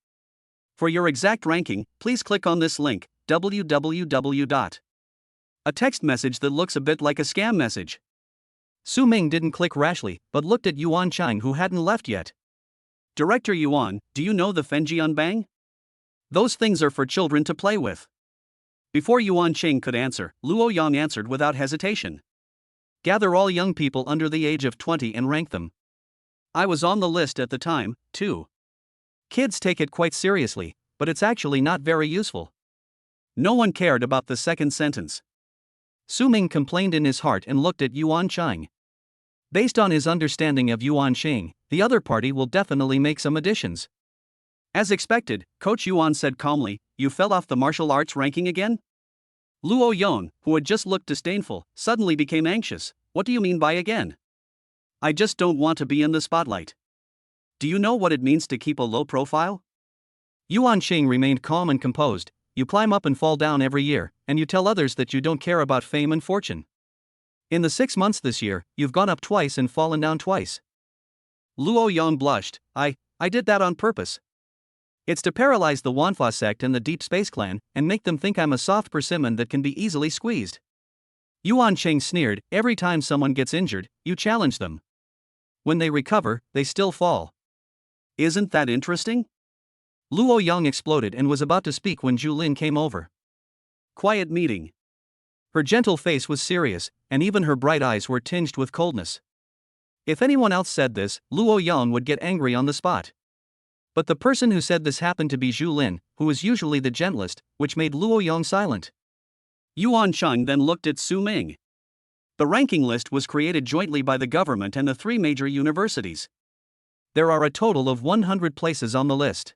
For your exact ranking, please click on this link, www. A text message that looks a bit like a scam message. Su Ming didn't click rashly, but looked at Yuan Chang, who hadn't left yet. Director Yuan, do you know the Fenjian Bang? Those things are for children to play with. Before Yuan Chang could answer, Luo Yang answered without hesitation. Gather all young people under the age of 20 and rank them. I was on the list at the time, too. Kids take it quite seriously, but it's actually not very useful. No one cared about the second sentence. Su Ming complained in his heart and looked at Yuan Chang. Based on his understanding of Yuan Chang, the other party will definitely make some additions. As expected, Coach Yuan said calmly, you fell off the martial arts ranking again? Luo Yon, who had just looked disdainful, suddenly became anxious. What do you mean by again? I just don't want to be in the spotlight. Do you know what it means to keep a low profile? Yuan Chang remained calm and composed. You climb up and fall down every year, and you tell others that you don't care about fame and fortune. In the 6 months this year, you've gone up twice and fallen down twice. Luo Yang blushed. I did that on purpose. It's to paralyze the Wanfa sect and the Deep Space Clan, and make them think I'm a soft persimmon that can be easily squeezed. Yuan Cheng sneered, every time someone gets injured, you challenge them. When they recover, they still fall. Isn't that interesting? Luo Yang exploded and was about to speak when Zhu Lin came over. Quiet meeting. Her gentle face was serious, and even her bright eyes were tinged with coldness. If anyone else said this, Luo Yang would get angry on the spot. But the person who said this happened to be Zhu Lin, who was usually the gentlest, which made Luo Yang silent. Yuan Cheng then looked at Su Ming. The ranking list was created jointly by the government and the three major universities. There are a total of 100 places on the list.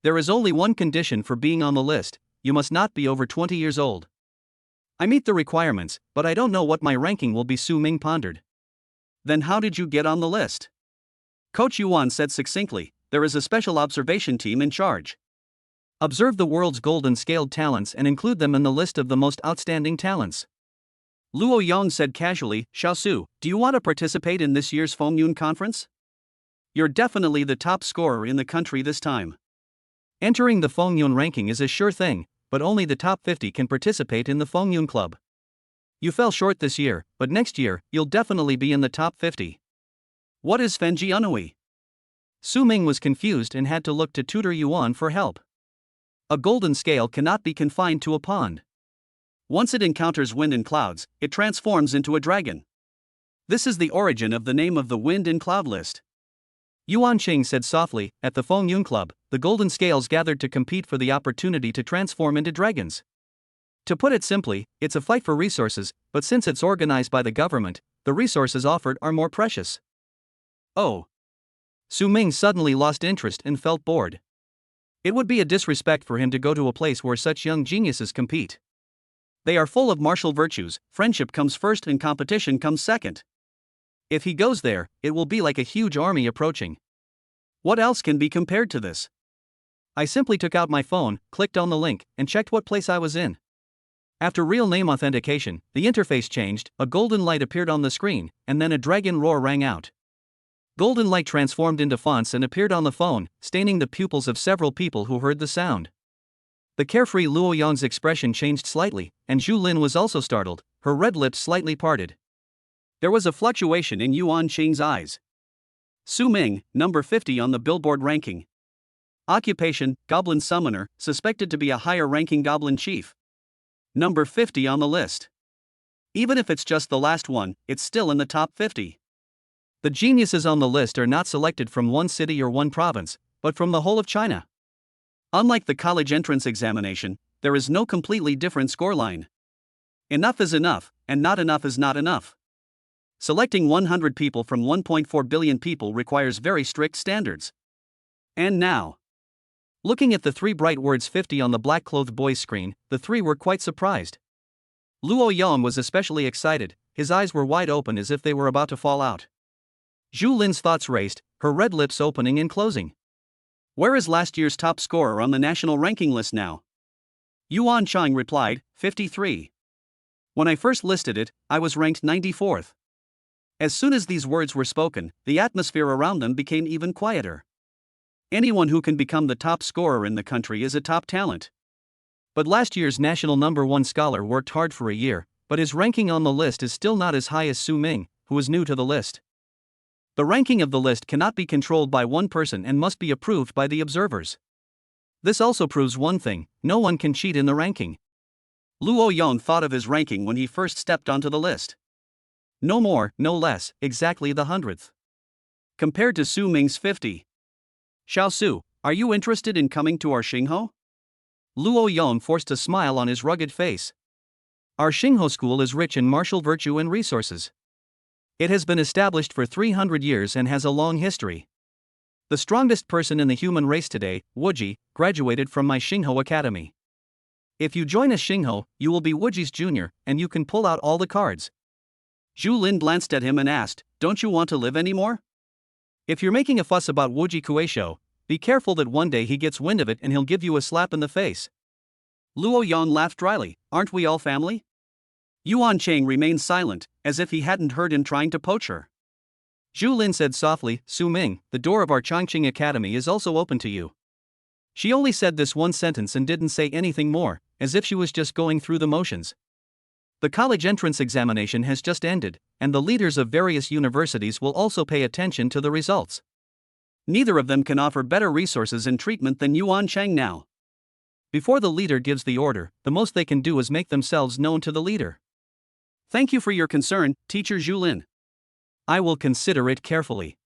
There is only one condition for being on the list: you must not be over 20 years old. I meet the requirements, but I don't know what my ranking will be, Su Ming pondered. Then how did you get on the list? Coach Yuan said succinctly, there is a special observation team in charge. Observe the world's golden scaled talents and include them in the list of the most outstanding talents. Luo Yang said casually, Xiaosu, do you want to participate in this year's Fengyun conference? You're definitely the top scorer in the country this time. Entering the Fengyun ranking is a sure thing, but only the top 50 can participate in the Fengyun club. You fell short this year, but next year, you'll definitely be in the top 50. What is Fenji Unui? Su Ming was confused and had to look to Tutor Yuan for help. A golden scale cannot be confined to a pond. Once it encounters wind and clouds, it transforms into a dragon. This is the origin of the name of the wind and cloud list. Yuan Qing said softly, at the Fengyun Club, the golden scales gathered to compete for the opportunity to transform into dragons. To put it simply, it's a fight for resources, but since it's organized by the government, the resources offered are more precious. Oh. Su Ming suddenly lost interest and felt bored. It would be a disrespect for him to go to a place where such young geniuses compete. They are full of martial virtues, friendship comes first and competition comes second. If he goes there, it will be like a huge army approaching. What else can be compared to this? I simply took out my phone, clicked on the link, and checked what place I was in. After real name authentication, the interface changed, a golden light appeared on the screen, and then a dragon roar rang out. Golden light transformed into fonts and appeared on the phone, staining the pupils of several people who heard the sound. The carefree Luo Yang's expression changed slightly, and Zhu Lin was also startled, her red lips slightly parted. There was a fluctuation in Yuan Qing's eyes. Su Ming, number 50 on the Billboard ranking. Occupation, Goblin Summoner, suspected to be a higher-ranking Goblin Chief. Number 50 on the list. Even if it's just the last one, it's still in the top 50. The geniuses on the list are not selected from one city or one province, but from the whole of China. Unlike the college entrance examination, there is no completely different scoreline. Enough is enough, and not enough is not enough. Selecting 100 people from 1.4 billion people requires very strict standards. And now, looking at the three bright words 50 on the black-clothed boy's screen, the three were quite surprised. Luo Yang was especially excited, his eyes were wide open as if they were about to fall out. Zhu Lin's thoughts raced, her red lips opening and closing. Where is last year's top scorer on the national ranking list now? Yuan Chang replied, 53. When I first listed it, I was ranked 94th. As soon as these words were spoken, the atmosphere around them became even quieter. Anyone who can become the top scorer in the country is a top talent. But last year's national number 1 scholar worked hard for a year, but his ranking on the list is still not as high as Su Ming, who is new to the list. The ranking of the list cannot be controlled by one person and must be approved by the observers. This also proves one thing: no one can cheat in the ranking. Luo Yang thought of his ranking when he first stepped onto the list. No more, no less, exactly the 100th. Compared to Su Ming's 50. Xiaosu, are you interested in coming to our Xingho? Luo Yang forced a smile on his rugged face. Our Xingho school is rich in martial virtue and resources. It has been established for 300 years and has a long history. The strongest person in the human race today, Wuji, graduated from my Xingho Academy. If you join us Xingho, you will be Wuji's junior, and you can pull out all the cards. Zhu Lin glanced at him and asked, don't you want to live anymore? If you're making a fuss about Wuji Kueisho, be careful that one day he gets wind of it and he'll give you a slap in the face. Luo Yang laughed dryly, aren't we all family? Yuan Chang remained silent, as if he hadn't heard him trying to poach her. Zhu Lin said softly, Su Ming, the door of our Changqing Academy is also open to you. She only said this one sentence and didn't say anything more, as if she was just going through the motions. The college entrance examination has just ended, and the leaders of various universities will also pay attention to the results. Neither of them can offer better resources and treatment than Yuan Chang now. Before the leader gives the order, the most they can do is make themselves known to the leader. Thank you for your concern, Teacher Zhulin. I will consider it carefully.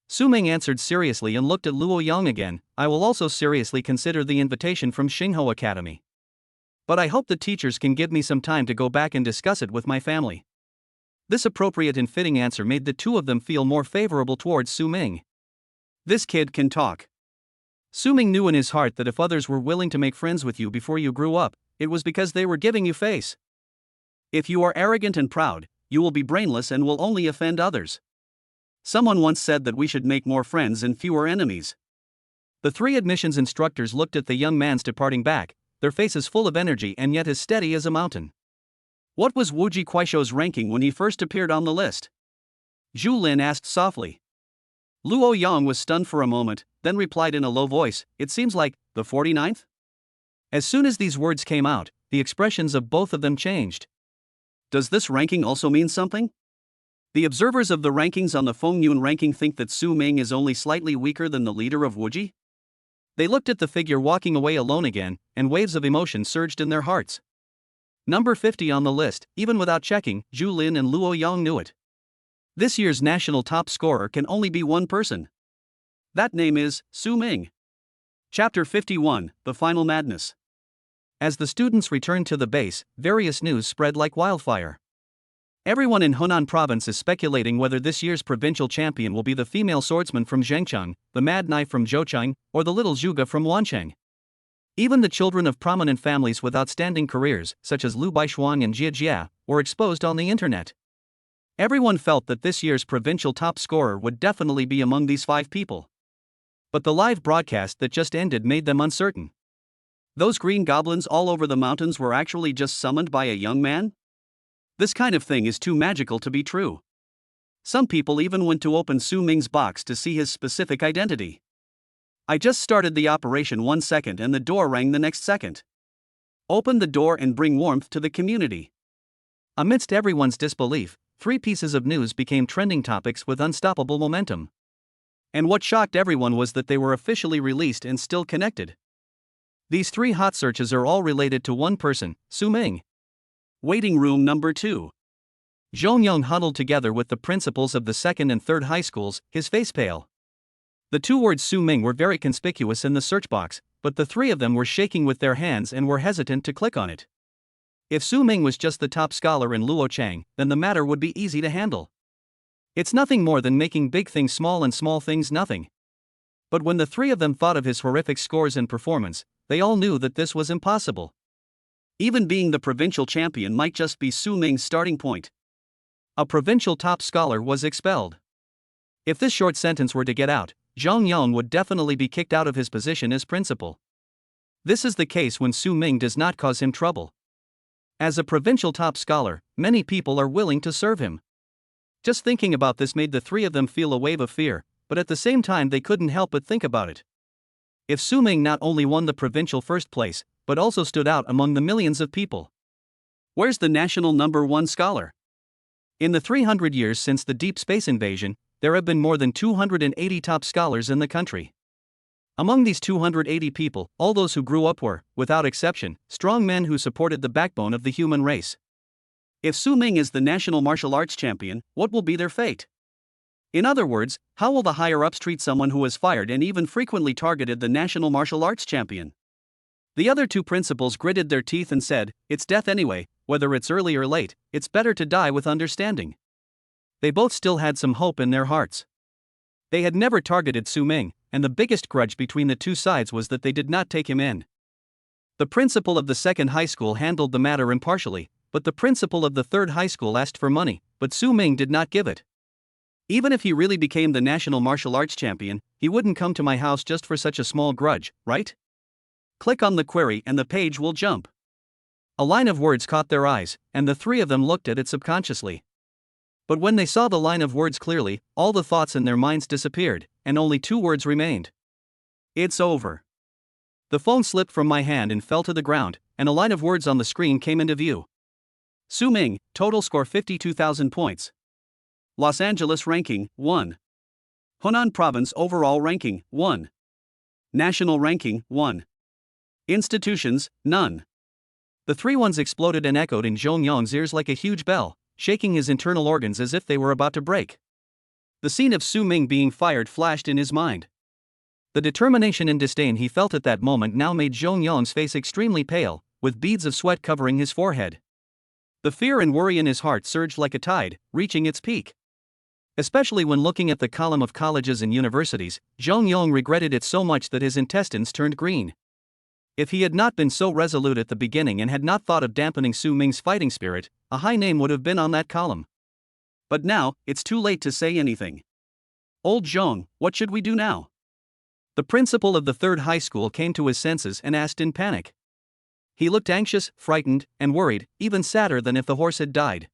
Su Ming answered seriously and looked at Luo Yang again. I will also seriously consider the invitation from Xingho Academy. But I hope the teachers can give me some time to go back and discuss it with my family. This appropriate and fitting answer made the two of them feel more favorable towards Su Ming. This kid can talk. Su Ming knew in his heart that if others were willing to make friends with you before you grew up, it was because they were giving you face. If you are arrogant and proud, you will be brainless and will only offend others. Someone once said that we should make more friends and fewer enemies. The three admissions instructors looked at the young man's departing back, their faces full of energy and yet as steady as a mountain. What was Wuji Kuaishou's ranking when he first appeared on the list? Zhu Lin asked softly. Luo Yang was stunned for a moment, then replied in a low voice, "It seems like the 49th?" As soon as these words came out, the expressions of both of them changed. Does this ranking also mean something? The observers of the rankings on the Fengyun ranking think that Su Ming is only slightly weaker than the leader of Wuji? They looked at the figure walking away alone again, and waves of emotion surged in their hearts. Number 50 on the list, even without checking, Zhu Lin and Luo Yang knew it. This year's national top scorer can only be one person. That name is Su Ming. Chapter 51, The Final Madness. As the students returned to the base, various news spread like wildfire. Everyone in Hunan province is speculating whether this year's provincial champion will be the female swordsman from Zhengcheng, the mad knife from Zhoucheng, or the little Zhuge from Wancheng. Even the children of prominent families with outstanding careers, such as Lu Baishuang and Jia Jia, were exposed on the internet. Everyone felt that this year's provincial top scorer would definitely be among these 5 people. But the live broadcast that just ended made them uncertain. Those green goblins all over the mountains were actually just summoned by a young man? This kind of thing is too magical to be true. Some people even went to open Su Ming's box to see his specific identity. I just started the operation 1 second and the door rang the next second. Open the door and bring warmth to the community. Amidst everyone's disbelief, 3 pieces of news became trending topics with unstoppable momentum. And what shocked everyone was that they were officially released and still connected. These 3 hot searches are all related to one person, Su Ming. Waiting room number 2. Zhong Yang huddled together with the principals of the 2nd and 3rd high schools, his face pale. The 2 words Su Ming were very conspicuous in the search box, but the 3 of them were shaking with their hands and were hesitant to click on it. If Su Ming was just the top scholar in Luochang, then the matter would be easy to handle. It's nothing more than making big things small and small things nothing. But when the 3 of them thought of his horrific scores and performance, they all knew that this was impossible. Even being the provincial champion might just be Su Ming's starting point. A provincial top scholar was expelled. If this short sentence were to get out, Zhang Yang would definitely be kicked out of his position as principal. This is the case when Su Ming does not cause him trouble. As a provincial top scholar, many people are willing to serve him. Just thinking about this made the 3 of them feel a wave of fear, but at the same time they couldn't help but think about it. If Su Ming not only won the provincial first place, but also stood out among the millions of people. Where's the national number 1 scholar? In the 300 years since the deep space invasion, there have been more than 280 top scholars in the country. Among these 280 people, all those who grew up were, without exception, strong men who supported the backbone of the human race. If Su Ming is the national martial arts champion, what will be their fate? In other words, how will the higher-ups treat someone who has fired and even frequently targeted the national martial arts champion? The other 2 principals gritted their teeth and said, "It's death anyway, whether it's early or late, it's better to die with understanding." They both still had some hope in their hearts. They had never targeted Su Ming, and the biggest grudge between the 2 sides was that they did not take him in. The principal of the 2nd high school handled the matter impartially, but the principal of the 3rd high school asked for money, but Su Ming did not give it. Even if he really became the national martial arts champion, he wouldn't come to my house just for such a small grudge, right? Click on the query and the page will jump. A line of words caught their eyes, and the 3 of them looked at it subconsciously. But when they saw the line of words clearly, all the thoughts in their minds disappeared, and only 2 words remained. It's over. The phone slipped from my hand and fell to the ground, and a line of words on the screen came into view. Su Ming, total score 52,000 points. Los Angeles ranking, 1. Hunan province overall ranking, 1. National ranking, 1. Institutions, none. The three ones exploded and echoed in Zhong Yong's ears like a huge bell, shaking his internal organs as if they were about to break. The scene of Su Ming being fired flashed in his mind. The determination and disdain he felt at that moment now made Zhong Yong's face extremely pale, with beads of sweat covering his forehead. The fear and worry in his heart surged like a tide, reaching its peak. Especially when looking at the column of colleges and universities, Zhong Yong regretted it so much that his intestines turned green. If he had not been so resolute at the beginning and had not thought of dampening Su Ming's fighting spirit, a high name would have been on that column. But now, it's too late to say anything. Old Zhong, what should we do now? The principal of the third high school came to his senses and asked in panic. He looked anxious, frightened, and worried, even sadder than if the horse had died.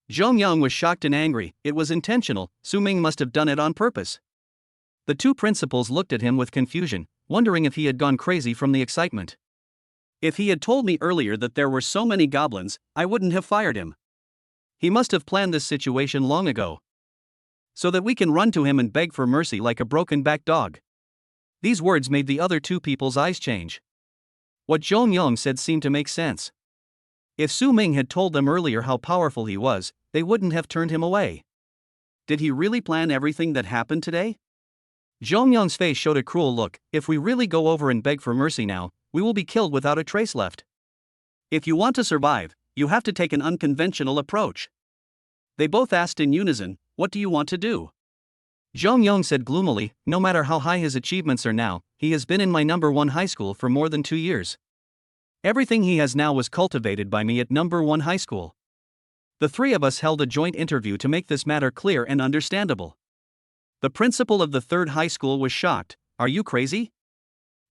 Zhong Yang was shocked and angry. It was intentional. Su Ming must have done it on purpose. The two principals looked at him with confusion, wondering if he had gone crazy from the excitement. If he had told me earlier that there were so many goblins, I wouldn't have fired him. He must have planned this situation long ago. So that we can run to him and beg for mercy like a broken-backed dog. These words made the other two people's eyes change. What Zhong Yang said seemed to make sense. If Su Ming had told them earlier how powerful he was, they wouldn't have turned him away. Did he really plan everything that happened today? Zhong Yang's face showed a cruel look. If we really go over and beg for mercy now, we will be killed without a trace left. If you want to survive, you have to take an unconventional approach. They both asked in unison, what do you want to do? Zhong Yang said gloomily, no matter how high his achievements are now, he has been in my number 1 high school for more than 2 years. Everything he has now was cultivated by me at number 1 high school. The three of us held a joint interview to make this matter clear and understandable. The principal of the third high school was shocked. Are you crazy?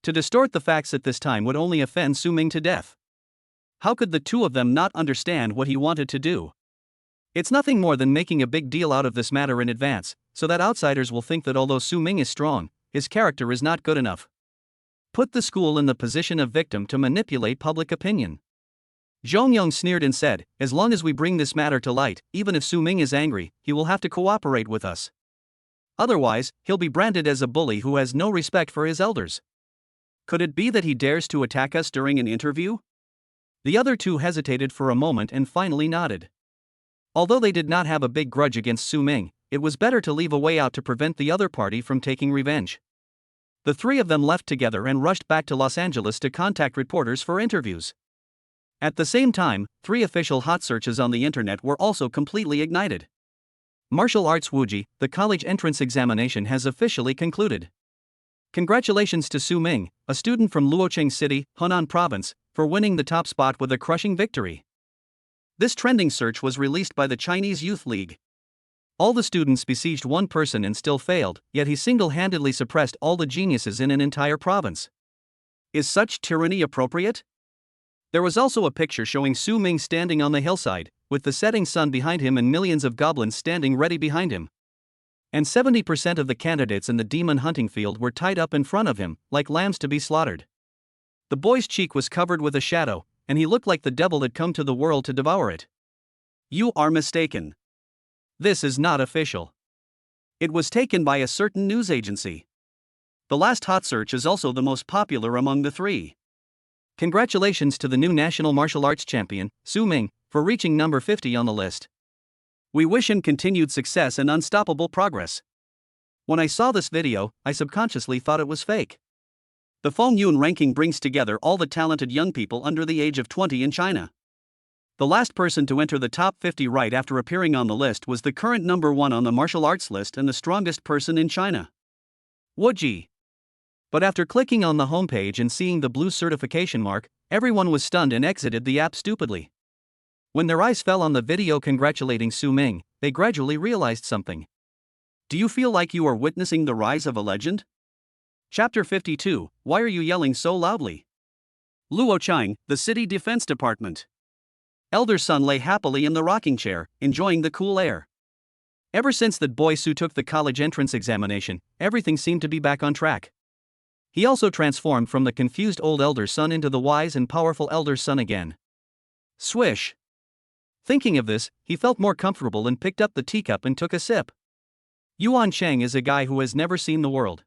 To distort the facts at this time would only offend Su Ming to death. How could the two of them not understand what he wanted to do? It's nothing more than making a big deal out of this matter in advance, so that outsiders will think that although Su Ming is strong, his character is not good enough. Put the school in the position of victim to manipulate public opinion. Zhong Yang sneered and said, as long as we bring this matter to light, even if Su Ming is angry, he will have to cooperate with us. Otherwise, he'll be branded as a bully who has no respect for his elders. Could it be that he dares to attack us during an interview? The other two hesitated for a moment and finally nodded. Although they did not have a big grudge against Su Ming, it was better to leave a way out to prevent the other party from taking revenge. The three of them left together and rushed back to Los Angeles to contact reporters for interviews. At the same time, 3 official hot searches on the internet were also completely ignited. Martial Arts Wuji, the college entrance examination has officially concluded. Congratulations to Su Ming, a student from Luocheng City, Hunan Province, for winning the top spot with a crushing victory. This trending search was released by the Chinese Youth League. All the students besieged one person and still failed, yet he single-handedly suppressed all the geniuses in an entire province. Is such tyranny appropriate? There was also a picture showing Su Ming standing on the hillside, with the setting sun behind him and millions of goblins standing ready behind him. And 70% of the candidates in the demon hunting field were tied up in front of him, like lambs to be slaughtered. The boy's cheek was covered with a shadow, and he looked like the devil had come to the world to devour it. You are mistaken. This is not official. It was taken by a certain news agency. The last hot search is also the most popular among the 3. Congratulations to the new national martial arts champion, Su Ming, for reaching number 50 on the list. We wish him continued success and unstoppable progress. When I saw this video, I subconsciously thought it was fake. The Feng Yun ranking brings together all the talented young people under the age of 20 in China. The last person to enter the top 50 right after appearing on the list was the current number 1 on the martial arts list and the strongest person in China. Wuji. But after clicking on the homepage and seeing the blue certification mark, everyone was stunned and exited the app stupidly. When their eyes fell on the video congratulating Su Ming, they gradually realized something. Do you feel like you are witnessing the rise of a legend? Chapter 52, Why are you yelling so loudly? Luocheng, the city defense department. Elder Sun lay happily in the rocking chair, enjoying the cool air. Ever since that boy Su took the college entrance examination, everything seemed to be back on track. He also transformed from the confused old elder son into the wise and powerful elder son again. Swish. Thinking of this, he felt more comfortable and picked up the teacup and took a sip. Yuan Cheng is a guy who has never seen the world.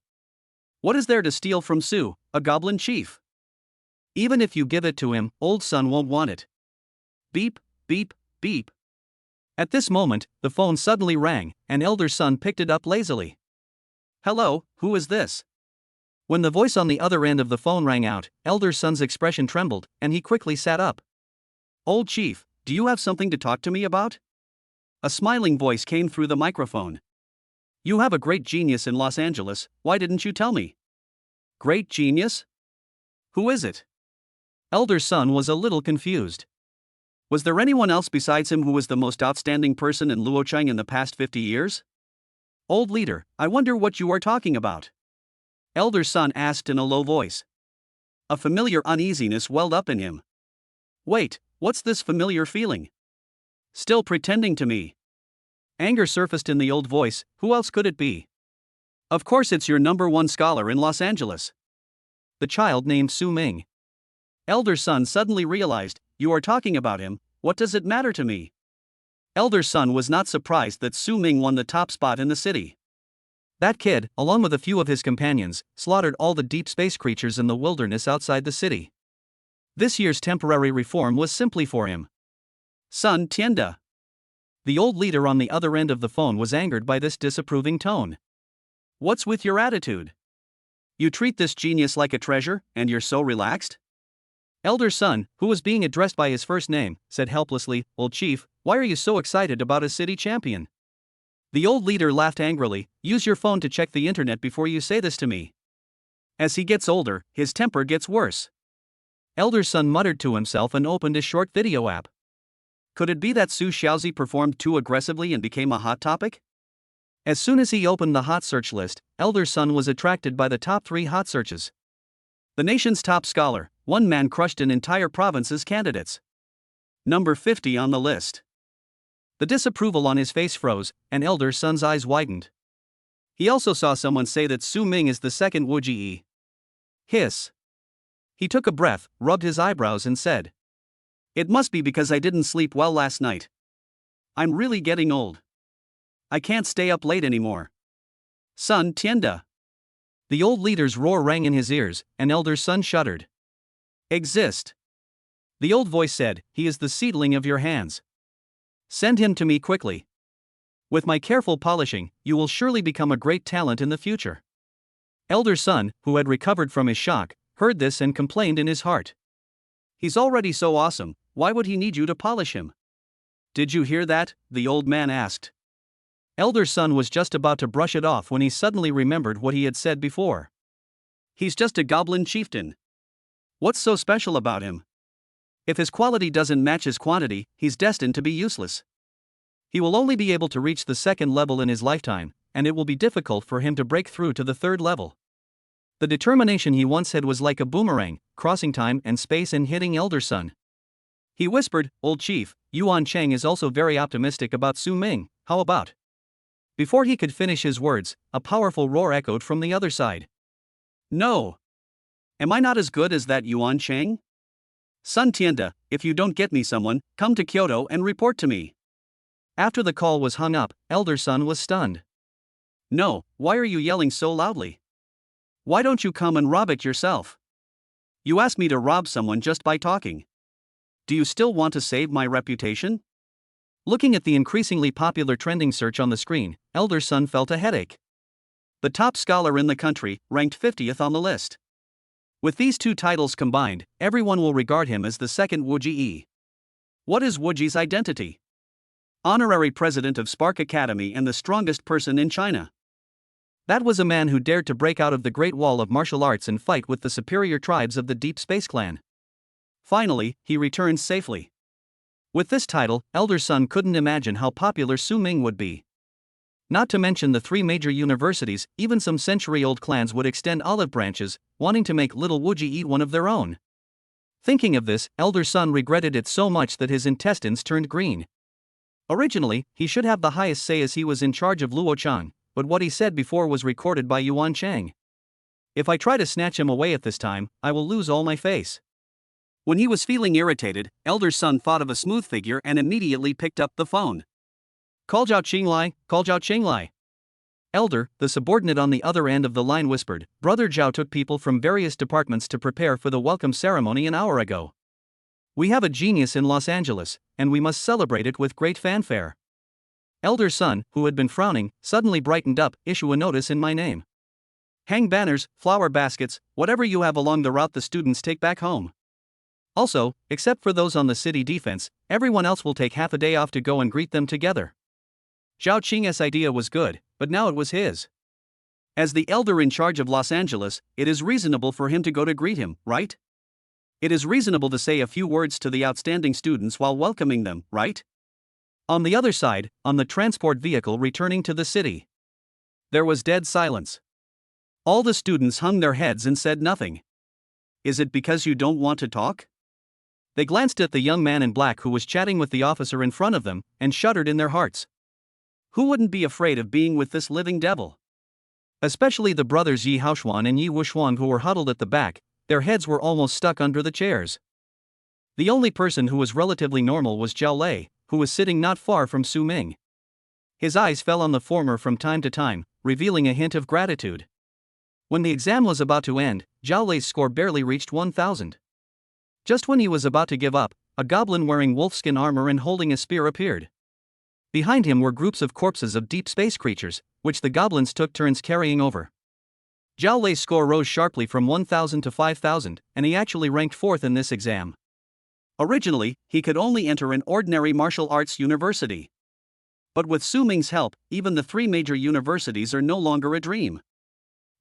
What is there to steal from Su, a goblin chief? Even if you give it to him, old son won't want it. Beep, beep, beep. At this moment, the phone suddenly rang, and elder son picked it up lazily. Hello, who is this? When the voice on the other end of the phone rang out, elder son's expression trembled, and he quickly sat up. Old chief, do you have something to talk to me about? A smiling voice came through the microphone. You have a great genius in Los Angeles, why didn't you tell me? Great genius? Who is it? Elder son was a little confused. Was there anyone else besides him who was the most outstanding person in Luochang in the past 50 years? Old leader, I wonder what you are talking about. Elder son asked in a low voice. A familiar uneasiness welled up in him. Wait, what's this familiar feeling? Still pretending to me. Anger surfaced in the old voice, who else could it be? Of course it's your #1 scholar in Los Angeles. The child named Su Ming. Elder son suddenly realized, you are talking about him, what does it matter to me? Elder son was not surprised that Su Ming won the top spot in the city. That kid, along with a few of his companions, slaughtered all the deep space creatures in the wilderness outside the city. This year's temporary reform was simply for him. Son Tienda. The old leader on the other end of the phone was angered by this disapproving tone. What's with your attitude? You treat this genius like a treasure, and you're so relaxed? Elder son, who was being addressed by his first name, said helplessly, Old chief, why are you so excited about a city champion? The old leader laughed angrily, use your phone to check the internet before you say this to me. As he gets older, his temper gets worse. Elder son muttered to himself and opened a short video app. Could it be that Su Xiaozi performed too aggressively and became a hot topic? As soon as he opened the hot search list, Elder son was attracted by the top 3 hot searches. The nation's top scholar, one man crushed an entire province's candidates. Number 50 on the list. The disapproval on his face froze, and elder son's eyes widened. He also saw someone say that Su Ming is the second Wu Ji. Hiss. He took a breath, rubbed his eyebrows and said, it must be because I didn't sleep well last night. I'm really getting old. I can't stay up late anymore. Son Tienda. The old leader's roar rang in his ears, and elder son shuddered. Exist. The old voice said, he is the seedling of your hands. Send him to me quickly. With my careful polishing, you will surely become a great talent in the future. Elder son, who had recovered from his shock, heard this and complained in his heart. He's already so awesome, why would he need you to polish him? Did you hear that? The old man asked. Elder son was just about to brush it off when he suddenly remembered what he had said before. He's just a goblin chieftain. What's so special about him? If his quality doesn't match his quantity, he's destined to be useless. He will only be able to reach the second level in his lifetime, and it will be difficult for him to break through to the third level. The determination he once had was like a boomerang, crossing time and space and hitting elder son. He whispered, Old chief, Yuan Cheng is also very optimistic about Su Ming, how about? Before he could finish his words, a powerful roar echoed from the other side. No. Am I not as good as that Yuan Cheng? Son Tienda, if you don't get me someone, come to Kyoto and report to me. After the call was hung up, elder son was stunned. No, why are you yelling so loudly? Why don't you come and rob it yourself? You asked me to rob someone just by talking. Do you still want to save my reputation? Looking at the increasingly popular trending search on the screen, elder son felt a headache. The top scholar in the country, ranked 50th on the list. With these two titles combined, everyone will regard him as the second Wu Ji. What is Wu Ji's identity? Honorary president of Spark Academy and the strongest person in China. That was a man who dared to break out of the Great Wall of martial arts and fight with the superior tribes of the Deep Space Clan. Finally, he returned safely. With this title, elder son couldn't imagine how popular Su Ming would be. Not to mention the 3 major universities, even some century-old clans would extend olive branches, wanting to make little Wu Ji eat one of their own. Thinking of this, elder son regretted it so much that his intestines turned green. Originally, he should have the highest say as he was in charge of Luochang, but what he said before was recorded by Yuan Cheng. If I try to snatch him away at this time, I will lose all my face. When he was feeling irritated, elder son thought of a smooth figure and immediately picked up the phone. Call Zhao Qinglai, call Zhao Qinglai. Elder, the subordinate on the other end of the line whispered, Brother Zhao took people from various departments to prepare for the welcome ceremony an hour ago. We have a genius in Los Angeles, and we must celebrate it with great fanfare. Elder's son, who had been frowning, suddenly brightened up, issue a notice in my name. Hang banners, flower baskets, whatever you have along the route the students take back home. Also, except for those on the city defense, everyone else will take half a day off to go and greet them together. Zhao Qing's idea was good, but now it was his. As the elder in charge of Los Angeles, it is reasonable for him to go to greet him, right? It is reasonable to say a few words to the outstanding students while welcoming them, right? On the other side, on the transport vehicle returning to the city, there was dead silence. All the students hung their heads and said nothing. Is it because you don't want to talk? They glanced at the young man in black who was chatting with the officer in front of them, and shuddered in their hearts. Who wouldn't be afraid of being with this living devil? Especially the brothers Yi Haoshuan and Yi Wushuang, who were huddled at the back, their heads were almost stuck under the chairs. The only person who was relatively normal was Zhao Lei, who was sitting not far from Su Ming. His eyes fell on the former from time to time, revealing a hint of gratitude. When the exam was about to end, Zhao Lei's score barely reached 1,000. Just when he was about to give up, a goblin wearing wolfskin armor and holding a spear appeared. Behind him were groups of corpses of deep space creatures, which the goblins took turns carrying over. Zhao Lei's score rose sharply from 1,000 to 5,000, and he actually ranked 4th in this exam. Originally, he could only enter an ordinary martial arts university. But with Su Ming's help, even the 3 major universities are no longer a dream.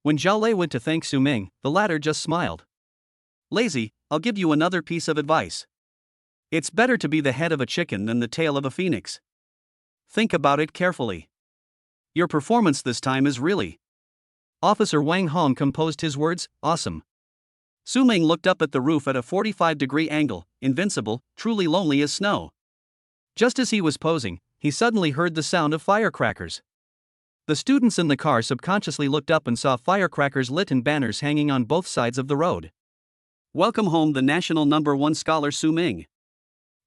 When Zhao Lei went to thank Su Ming, the latter just smiled. Lazy, I'll give you another piece of advice. It's better to be the head of a chicken than the tail of a phoenix. Think about it carefully. Your performance this time is really... Officer Wang Hong composed his words, awesome. Su Ming looked up at the roof at a 45-degree angle, invincible, truly lonely as snow. Just as he was posing, he suddenly heard the sound of firecrackers. The students in the car subconsciously looked up and saw firecrackers lit and banners hanging on both sides of the road. Welcome home the national #1 scholar Su Ming.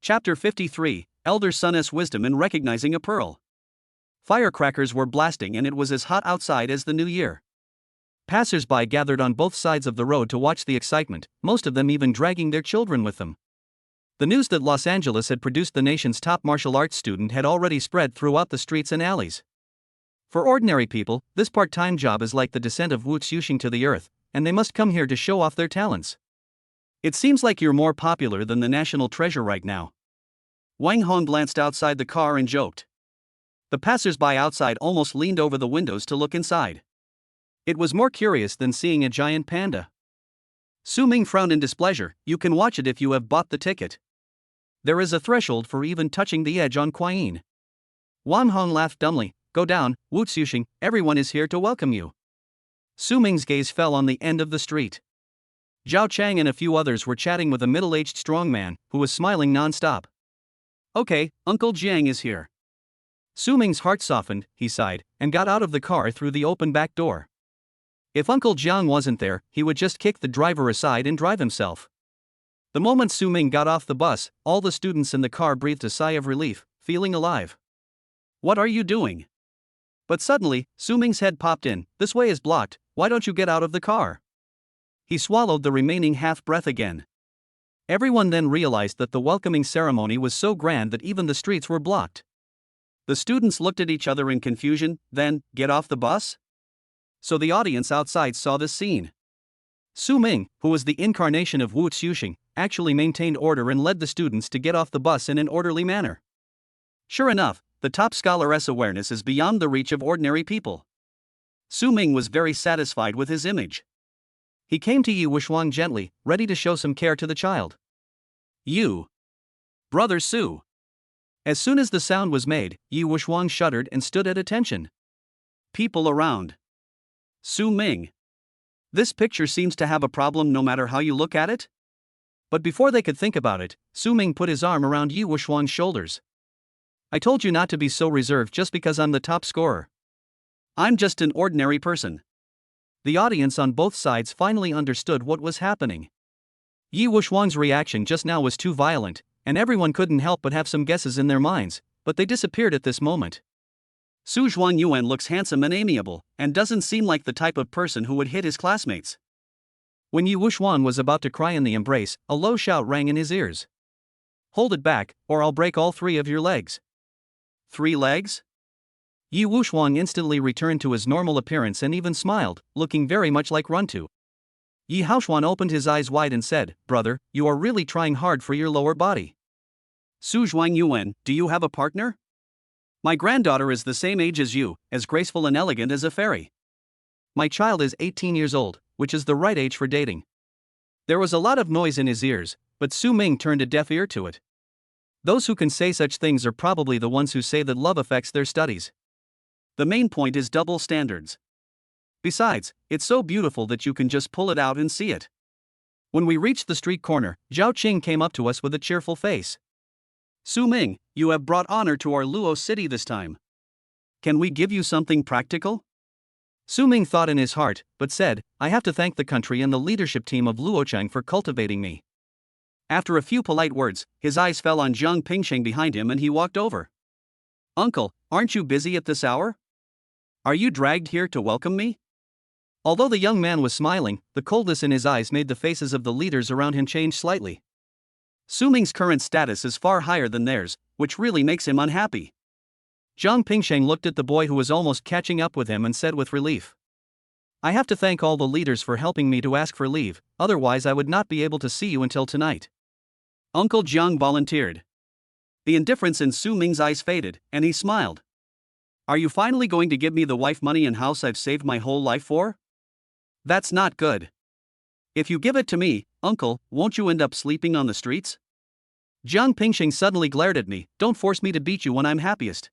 Chapter 53, Elder Sun's Wisdom in Recognizing a Pearl. Firecrackers were blasting and it was as hot outside as the new year. Passers-by gathered on both sides of the road to watch the excitement, most of them even dragging their children with them. The news that Los Angeles had produced the nation's top martial arts student had already spread throughout the streets and alleys. For ordinary people, this part-time job is like the descent of Wu Xuxing to the earth, and they must come here to show off their talents. It seems like you're more popular than the national treasure right now. Wang Hong glanced outside the car and joked. The passers-by outside almost leaned over the windows to look inside. It was more curious than seeing a giant panda. Su Ming frowned in displeasure. You can watch it if you have bought the ticket. There is a threshold for even touching the edge on Quine. Wang Hong laughed dumbly. Go down, Wu Xuxing, everyone is here to welcome you. Su Ming's gaze fell on the end of the street. Zhao Chang and a few others were chatting with a middle-aged strong man, who was smiling non-stop. Okay, Uncle Jiang is here. Su Ming's heart softened, he sighed, and got out of the car through the open back door. If Uncle Jiang wasn't there, he would just kick the driver aside and drive himself. The moment Su Ming got off the bus, all the students in the car breathed a sigh of relief, feeling alive. What are you doing? But suddenly, Su Ming's head popped in. This way is blocked, why don't you get out of the car? He swallowed the remaining half-breath again. Everyone then realized that the welcoming ceremony was so grand that even the streets were blocked. The students looked at each other in confusion, then, get off the bus? So the audience outside saw this scene. Su Ming, who was the incarnation of Wu Xuxing, actually maintained order and led the students to get off the bus in an orderly manner. Sure enough, the top scholar's awareness is beyond the reach of ordinary people. Su Ming was very satisfied with his image. He came to Yi Wushuang gently, ready to show some care to the child. You. Brother Su. As soon as the sound was made, Yi Wushuang shuddered and stood at attention. People around. Su Ming. This picture seems to have a problem no matter how you look at it? But before they could think about it, Su Ming put his arm around Yi Wushuang's shoulders. I told you not to be so reserved just because I'm the top scorer. I'm just an ordinary person. The audience on both sides finally understood what was happening. Yi Wushuang's reaction just now was too violent, and everyone couldn't help but have some guesses in their minds, but they disappeared at this moment. Su Zhuangyuan looks handsome and amiable, and doesn't seem like the type of person who would hit his classmates. When Yi Wuxuan was about to cry in the embrace, a low shout rang in his ears. Hold it back, or I'll break all 3 of your legs. 3 legs? Yi Wuxuan instantly returned to his normal appearance and even smiled, looking very much like Runtu. Yi Haoshuan opened his eyes wide and said, Brother, you are really trying hard for your lower body. Su Zhuangyuan, do you have a partner? My granddaughter is the same age as you, as graceful and elegant as a fairy. My child is 18 years old, which is the right age for dating. There was a lot of noise in his ears, but Su Ming turned a deaf ear to it. Those who can say such things are probably the ones who say that love affects their studies. The main point is double standards. Besides, it's so beautiful that you can just pull it out and see it. When we reached the street corner, Zhao Qing came up to us with a cheerful face. Su Ming, you have brought honor to our Luo city this time. Can we give you something practical? Su Ming thought in his heart, but said, I have to thank the country and the leadership team of Luocheng for cultivating me. After a few polite words, his eyes fell on Zhang Pingsheng behind him and he walked over. Uncle, aren't you busy at this hour? Are you dragged here to welcome me? Although the young man was smiling, the coldness in his eyes made the faces of the leaders around him change slightly. Su Ming's current status is far higher than theirs, which really makes him unhappy. Zhang Pingsheng looked at the boy who was almost catching up with him and said with relief, I have to thank all the leaders for helping me to ask for leave, otherwise I would not be able to see you until tonight. Uncle Jiang volunteered. The indifference in Su Ming's eyes faded, and he smiled. Are you finally going to give me the wife, money and house I've saved my whole life for? That's not good. If you give it to me, uncle, won't you end up sleeping on the streets? Jiang Pingsheng suddenly glared at me, don't force me to beat you when I'm happiest.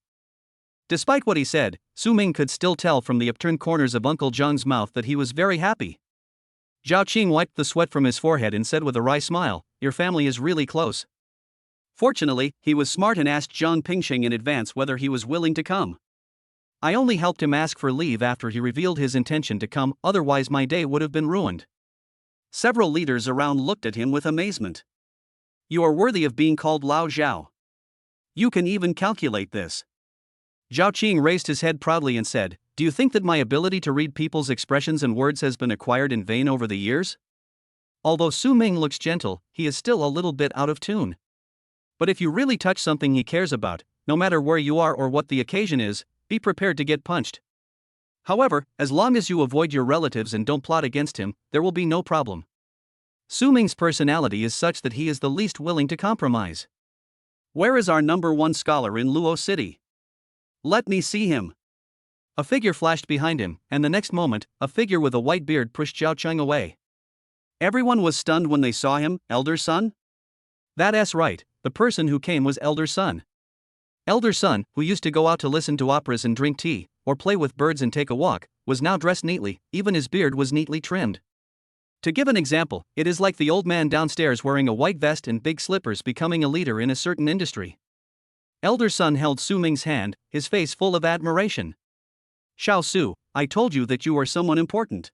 Despite what he said, Su Ming could still tell from the upturned corners of Uncle Jiang's mouth that he was very happy. Zhao Qing wiped the sweat from his forehead and said with a wry smile, your family is really close. Fortunately, he was smart and asked Zhang Pingsheng in advance whether he was willing to come. I only helped him ask for leave after he revealed his intention to come, otherwise my day would have been ruined. Several leaders around looked at him with amazement. You are worthy of being called Lao Zhao. You can even calculate this. Zhao Qing raised his head proudly and said, do you think that my ability to read people's expressions and words has been acquired in vain over the years? Although Su Ming looks gentle, he is still a little bit out of tune. But if you really touch something he cares about, no matter where you are or what the occasion is, be prepared to get punched. However, as long as you avoid your relatives and don't plot against him, there will be no problem. Su Ming's personality is such that he is the least willing to compromise. Where is our #1 scholar in Luo City? Let me see him. A figure flashed behind him, and the next moment, a figure with a white beard pushed Zhao Cheng away. Everyone was stunned when they saw him, Elder Son? That's right, the person who came was Elder Son. Elder Son, who used to go out to listen to operas and drink tea, or play with birds and take a walk, was now dressed neatly, even his beard was neatly trimmed. To give an example, it is like the old man downstairs wearing a white vest and big slippers becoming a leader in a certain industry. Elder Son held Su Ming's hand, his face full of admiration. Xiao Su, I told you that you are someone important.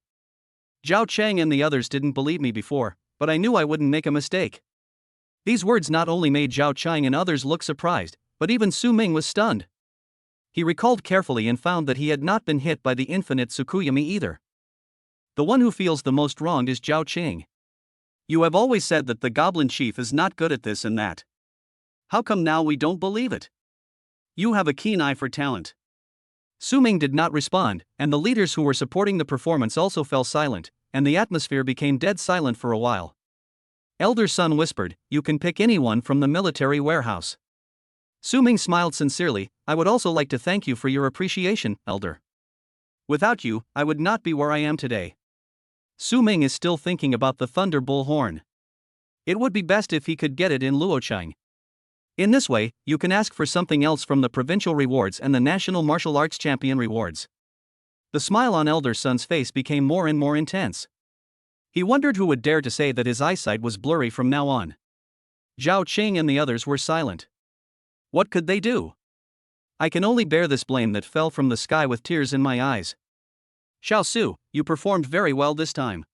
Zhao Cheng and the others didn't believe me before, but I knew I wouldn't make a mistake. These words not only made Zhao Cheng and others look surprised, but even Su Ming was stunned. He recalled carefully and found that he had not been hit by the infinite Tsukuyami either. The one who feels the most wronged is Zhao Qing. You have always said that the goblin chief is not good at this and that. How come now we don't believe it? You have a keen eye for talent. Su Ming did not respond, and the leaders who were supporting the performance also fell silent, and the atmosphere became dead silent for a while. Elder Son whispered, you can pick anyone from the military warehouse. Su Ming smiled sincerely, I would also like to thank you for your appreciation, Elder. Without you, I would not be where I am today. Su Ming is still thinking about the Thunder Bull horn. It would be best if he could get it in Luocheng. In this way, you can ask for something else from the provincial rewards and the national martial arts champion rewards. The smile on Elder Son's face became more and more intense. He wondered who would dare to say that his eyesight was blurry from now on. Zhao Qing and the others were silent. What could they do? I can only bear this blame that fell from the sky with tears in my eyes. Xiao Su, you performed very well this time.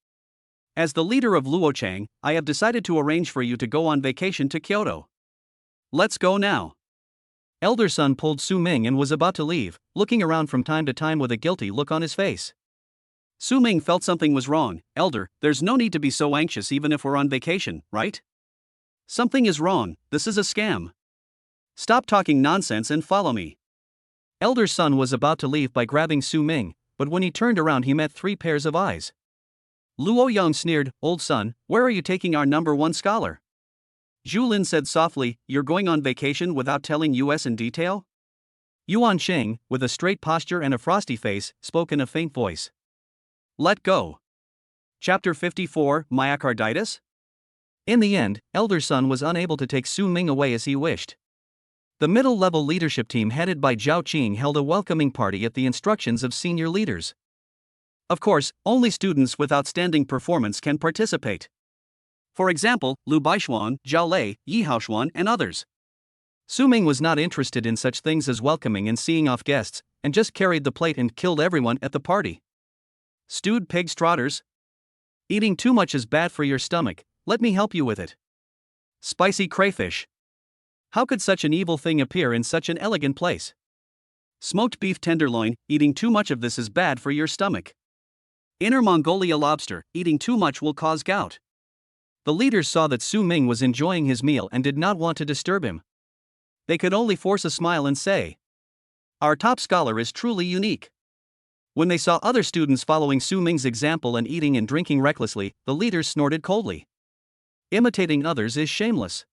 As the leader of Luocheng, I have decided to arrange for you to go on vacation to Kyoto. Let's go now. Elder son pulled Su Ming and was about to leave, looking around from time to time with a guilty look on his face. Su Ming felt something was wrong. Elder, there's no need to be so anxious even if we're on vacation, right? Something is wrong, this is a scam. Stop talking nonsense and follow me. Elder son was about to leave by grabbing Su Ming, but when he turned around he met 3 pairs of eyes. Luo Yang sneered, "Old son, where are you taking our #1 scholar?" Zhu Lin said softly, "You're going on vacation without telling us in detail?" Yuan Sheng, with a straight posture and a frosty face, spoke in a faint voice. Let go. Chapter 54, Myocarditis? In the end, Elder Son was unable to take Su Ming away as he wished. The middle-level leadership team headed by Zhao Qing held a welcoming party at the instructions of senior leaders. Of course, only students with outstanding performance can participate. For example, Lu Baishuan, Zhao Lei, Yi Haoshuan, and others. Su Ming was not interested in such things as welcoming and seeing off guests, and just carried the plate and killed everyone at the party. Stewed pig's trotters? Eating too much is bad for your stomach, let me help you with it. Spicy crayfish. How could such an evil thing appear in such an elegant place? Smoked beef tenderloin, eating too much of this is bad for your stomach. Inner Mongolia lobster, eating too much will cause gout. The leaders saw that Su Ming was enjoying his meal and did not want to disturb him. They could only force a smile and say, "Our top scholar is truly unique." When they saw other students following Su Ming's example and eating and drinking recklessly, the leaders snorted coldly. Imitating others is shameless.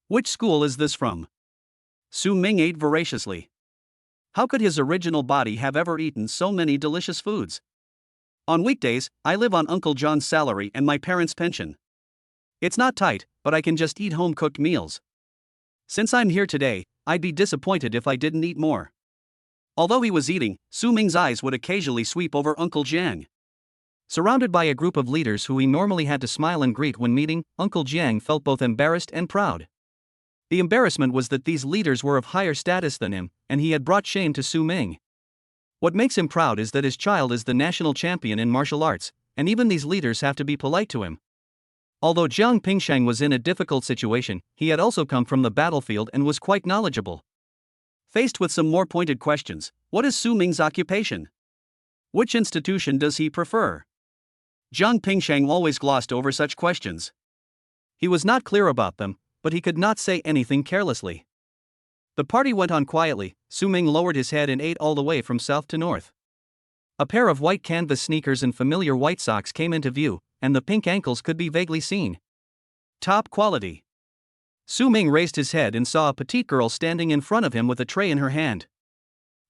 Which school is this from? Su Ming ate voraciously. How could his original body have ever eaten so many delicious foods? On weekdays, I live on Uncle John's salary and my parents' pension. It's not tight, but I can just eat home-cooked meals. Since I'm here today, I'd be disappointed if I didn't eat more. Although he was eating, Su Ming's eyes would occasionally sweep over Uncle Jiang. Surrounded by a group of leaders who he normally had to smile and greet when meeting, Uncle Jiang felt both embarrassed and proud. The embarrassment was that these leaders were of higher status than him, and he had brought shame to Su Ming. What makes him proud is that his child is the national champion in martial arts, and even these leaders have to be polite to him. Although Jiang Pingshang was in a difficult situation, he had also come from the battlefield and was quite knowledgeable. Faced with some more pointed questions, what is Su Ming's occupation? Which institution does he prefer? Jiang Pingshang always glossed over such questions. He was not clear about them, but he could not say anything carelessly. The party went on quietly. Su Ming lowered his head and ate all the way from south to north. A pair of white canvas sneakers and familiar white socks came into view, and the pink ankles could be vaguely seen. Top quality. Su Ming raised his head and saw a petite girl standing in front of him with a tray in her hand.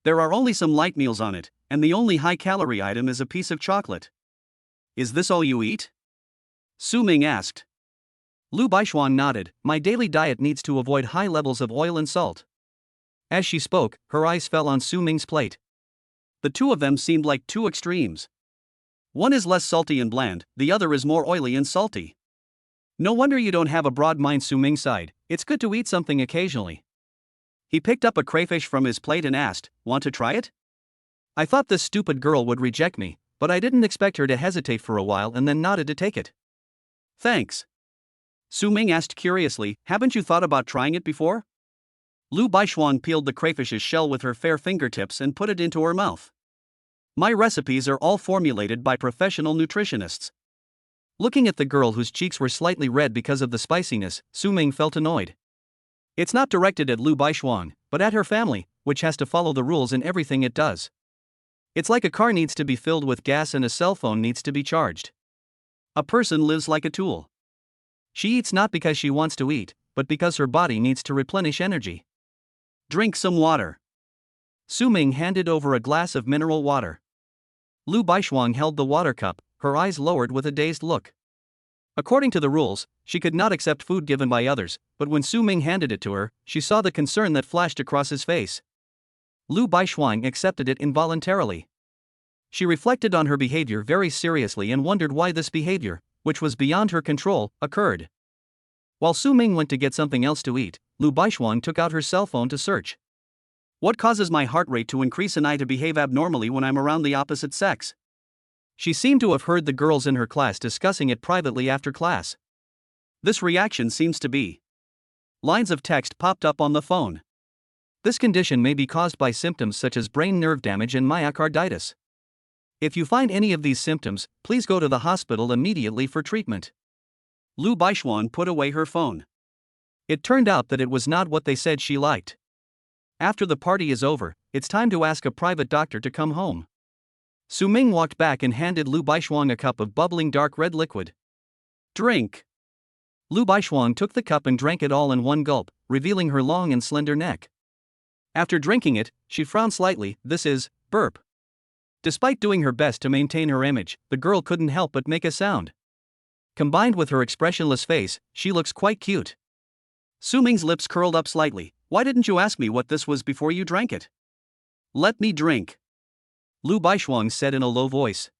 There are only some light meals on it, and the only high-calorie item is a piece of chocolate. Is this all you eat? Su Ming asked. Lu Baishuan nodded. My daily diet needs to avoid high levels of oil and salt. As she spoke, her eyes fell on Su Ming's plate. The two of them seemed like two extremes. One is less salty and bland, the other is more oily and salty. No wonder you don't have a broad mind, Su Ming sighed. It's good to eat something occasionally. He picked up a crayfish from his plate and asked, "Want to try it?" I thought this stupid girl would reject me, but I didn't expect her to hesitate for a while and then nodded to take it. Thanks. Su Ming asked curiously, haven't you thought about trying it before? Lu Baishuan peeled the crayfish's shell with her fair fingertips and put it into her mouth. My recipes are all formulated by professional nutritionists. Looking at the girl whose cheeks were slightly red because of the spiciness, Su Ming felt annoyed. It's not directed at Lu Baishuan, but at her family, which has to follow the rules in everything it does. It's like a car needs to be filled with gas and a cell phone needs to be charged. A person lives like a tool. She eats not because she wants to eat, but because her body needs to replenish energy. Drink some water. Su Ming handed over a glass of mineral water. Lu Baishuang held the water cup, her eyes lowered with a dazed look. According to the rules, she could not accept food given by others, but when Su Ming handed it to her, she saw the concern that flashed across his face. Lu Baishuang accepted it involuntarily. She reflected on her behavior very seriously and wondered why this behavior, which was beyond her control, occurred. While Su Ming went to get something else to eat, Lu Baishuang took out her cell phone to search. What causes my heart rate to increase and I to behave abnormally when I'm around the opposite sex? She seemed to have heard the girls in her class discussing it privately after class. This reaction seems to be. Lines of text popped up on the phone. This condition may be caused by symptoms such as brain nerve damage and myocarditis. If you find any of these symptoms, please go to the hospital immediately for treatment. Lu Baishuan put away her phone. It turned out that it was not what they said she liked. After the party is over, it's time to ask a private doctor to come home. Su Ming walked back and handed Lu Baishuang a cup of bubbling dark red liquid. Drink. Lu Baishuang took the cup and drank it all in one gulp, revealing her long and slender neck. After drinking it, she frowned slightly. This is burp. Despite doing her best to maintain her image, the girl couldn't help but make a sound. Combined with her expressionless face, she looks quite cute. Su Ming's lips curled up slightly. Why didn't you ask me what this was before you drank it? Let me drink. Lu Baishuang said in a low voice.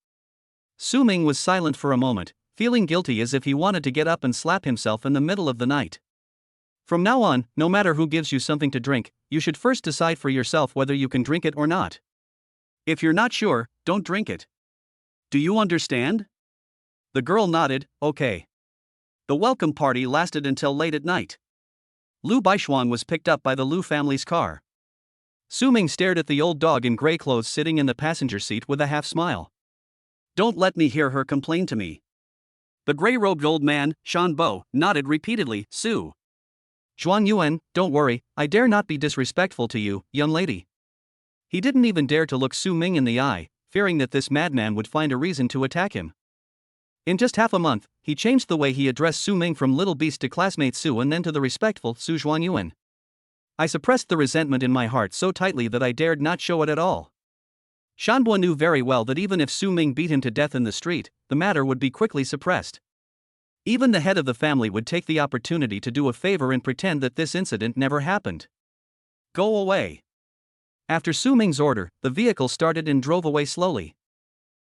Su Ming was silent for a moment, feeling guilty as if he wanted to get up and slap himself in the middle of the night. From now on, no matter who gives you something to drink, you should first decide for yourself whether you can drink it or not. If you're not sure, don't drink it. Do you understand? The girl nodded. Okay. The welcome party lasted until late at night. Lu Baishuang was picked up by the Lu family's car. Su Ming stared at the old dog in gray clothes sitting in the passenger seat with a half smile. Don't let me hear her complain to me. The gray-robed old man, Shan Bo, nodded repeatedly. Su. Zhuang Yuan, don't worry, I dare not be disrespectful to you, young lady. He didn't even dare to look Su Ming in the eye, fearing that this madman would find a reason to attack him. In just half a month, he changed the way he addressed Su Ming from little beast to classmate Su and then to the respectful Su Zhuang Yuan. I suppressed the resentment in my heart so tightly that I dared not show it at all. Shanbo knew very well that even if Su Ming beat him to death in the street, the matter would be quickly suppressed. Even the head of the family would take the opportunity to do a favor and pretend that this incident never happened. Go away. After Su Ming's order, the vehicle started and drove away slowly.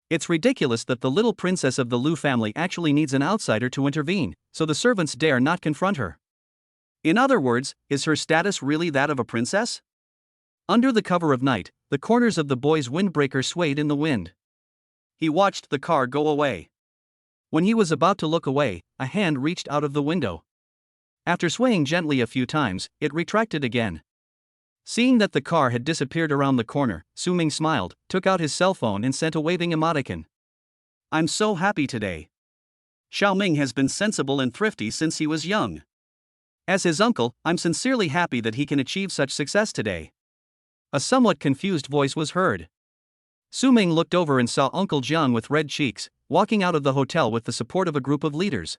It's ridiculous that the little princess of the Lu family actually needs an outsider to intervene, so the servants dare not confront her. In other words, is her status really that of a princess? Under the cover of night, the corners of the boy's windbreaker swayed in the wind. He watched the car go away. When he was about to look away, a hand reached out of the window. After swaying gently a few times, it retracted again. Seeing that the car had disappeared around the corner, Su Ming smiled, took out his cell phone and sent a waving emoticon. I'm so happy today. Xiao Ming has been sensible and thrifty since he was young. As his uncle, I'm sincerely happy that he can achieve such success today. A somewhat confused voice was heard. Su Ming looked over and saw Uncle Jiang with red cheeks, walking out of the hotel with the support of a group of leaders.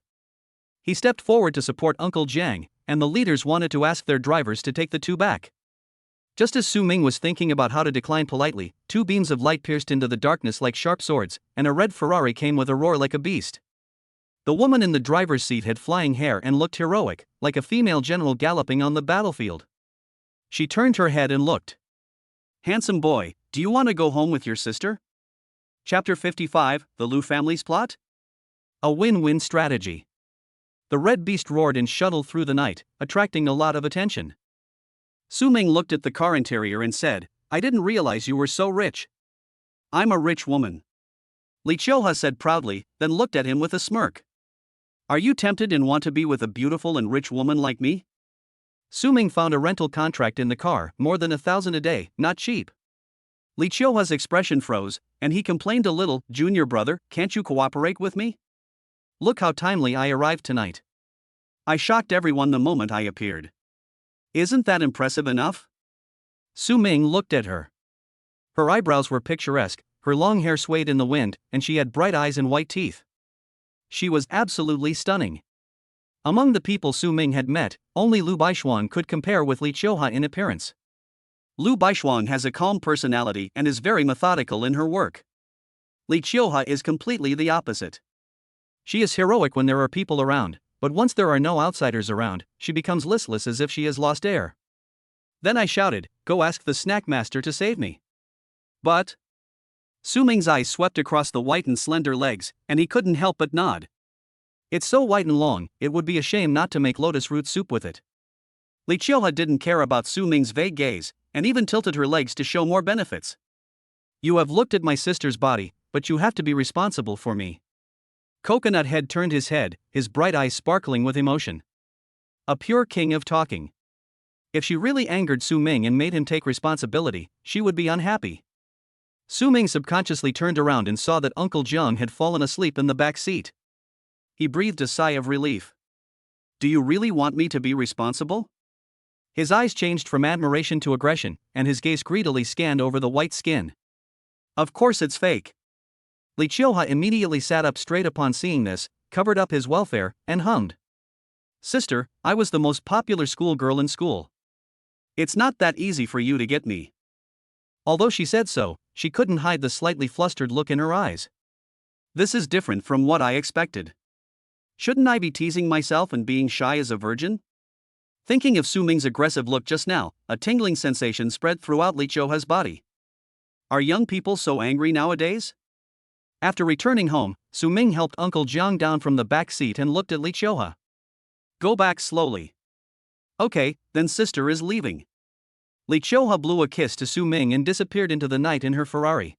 He stepped forward to support Uncle Jiang, and the leaders wanted to ask their drivers to take the two back. Just as Su Ming was thinking about how to decline politely, two beams of light pierced into the darkness like sharp swords, and a red Ferrari came with a roar like a beast. The woman in the driver's seat had flying hair and looked heroic, like a female general galloping on the battlefield. She turned her head and looked. Handsome boy, do you want to go home with your sister? Chapter 55, The Lu Family's Plot? A win-win strategy. The red beast roared and shuttled through the night, attracting a lot of attention. Su Ming looked at the car interior and said, I didn't realize you were so rich. I'm a rich woman. Li Qiuha said proudly, then looked at him with a smirk. Are you tempted and want to be with a beautiful and rich woman like me? Su Ming found a rental contract in the car, more than 1,000 a day, not cheap. Li Qiuha's expression froze, and he complained a little, Junior brother, can't you cooperate with me? Look how timely I arrived tonight. I shocked everyone the moment I appeared. Isn't that impressive enough? Su Ming looked at her. Her eyebrows were picturesque, her long hair swayed in the wind, and she had bright eyes and white teeth. She was absolutely stunning. Among the people Su Ming had met, only Lu Baishuang could compare with Li Qiuha in appearance. Lu Baishuang has a calm personality and is very methodical in her work. Li Qiuha is completely the opposite. She is heroic when there are people around, but once there are no outsiders around, she becomes listless as if she has lost air. Then I shouted, go ask the snack master to save me. But Su Ming's eyes swept across the white and slender legs, and he couldn't help but nod. It's so white and long, it would be a shame not to make lotus root soup with it. Li Qiuha didn't care about Su Ming's vague gaze, and even tilted her legs to show more benefits. You have looked at my sister's body, but you have to be responsible for me. Coconut Head turned his head, his bright eyes sparkling with emotion. A pure king of talking. If she really angered Su Ming and made him take responsibility, she would be unhappy. Su Ming subconsciously turned around and saw that Uncle Jiang had fallen asleep in the back seat. He breathed a sigh of relief. Do you really want me to be responsible? His eyes changed from admiration to aggression, and his gaze greedily scanned over the white skin. Of course it's fake. Li Qiuhua immediately sat up straight upon seeing this, covered up his welfare, and hummed. Sister, I was the most popular schoolgirl in school. It's not that easy for you to get me. Although she said so, she couldn't hide the slightly flustered look in her eyes. This is different from what I expected. Shouldn't I be teasing myself and being shy as a virgin? Thinking of Su Ming's aggressive look just now, a tingling sensation spread throughout Li Qiuhua's body. Are young people so angry nowadays? After returning home, Su Ming helped Uncle Jiang down from the back seat and looked at Li Qiuhua. Go back slowly. Okay, then sister is leaving. Li Qiuhua blew a kiss to Su Ming and disappeared into the night in her Ferrari.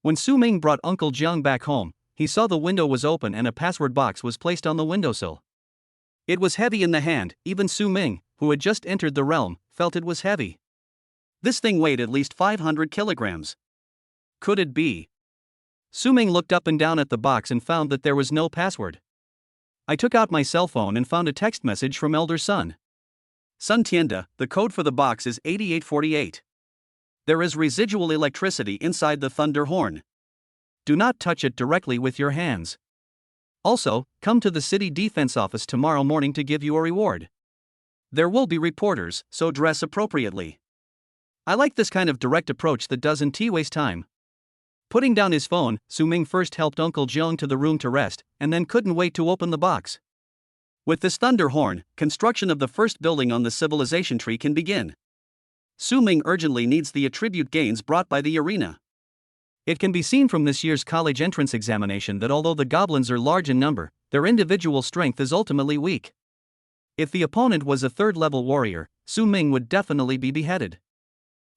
When Su Ming brought Uncle Jiang back home, he saw the window was open and a password box was placed on the windowsill. It was heavy in the hand, even Su Ming, who had just entered the realm, felt it was heavy. This thing weighed at least 500 kilograms. Could it be? Su Ming looked up and down at the box and found that there was no password. I took out my cell phone and found a text message from elder son. Sun Tianda, the code for the box is 8848. There is residual electricity inside the thunder horn. Do not touch it directly with your hands. Also, come to the city defense office tomorrow morning to give you a reward. There will be reporters, so dress appropriately. I like this kind of direct approach that doesn't waste time. Putting down his phone, Su Ming first helped Uncle Jiang to the room to rest, and then couldn't wait to open the box. With this thunder horn, construction of the first building on the civilization tree can begin. Su Ming urgently needs the attribute gains brought by the arena. It can be seen from this year's college entrance examination that although the goblins are large in number, their individual strength is ultimately weak. If the opponent was a third-level warrior, Su Ming would definitely be beheaded.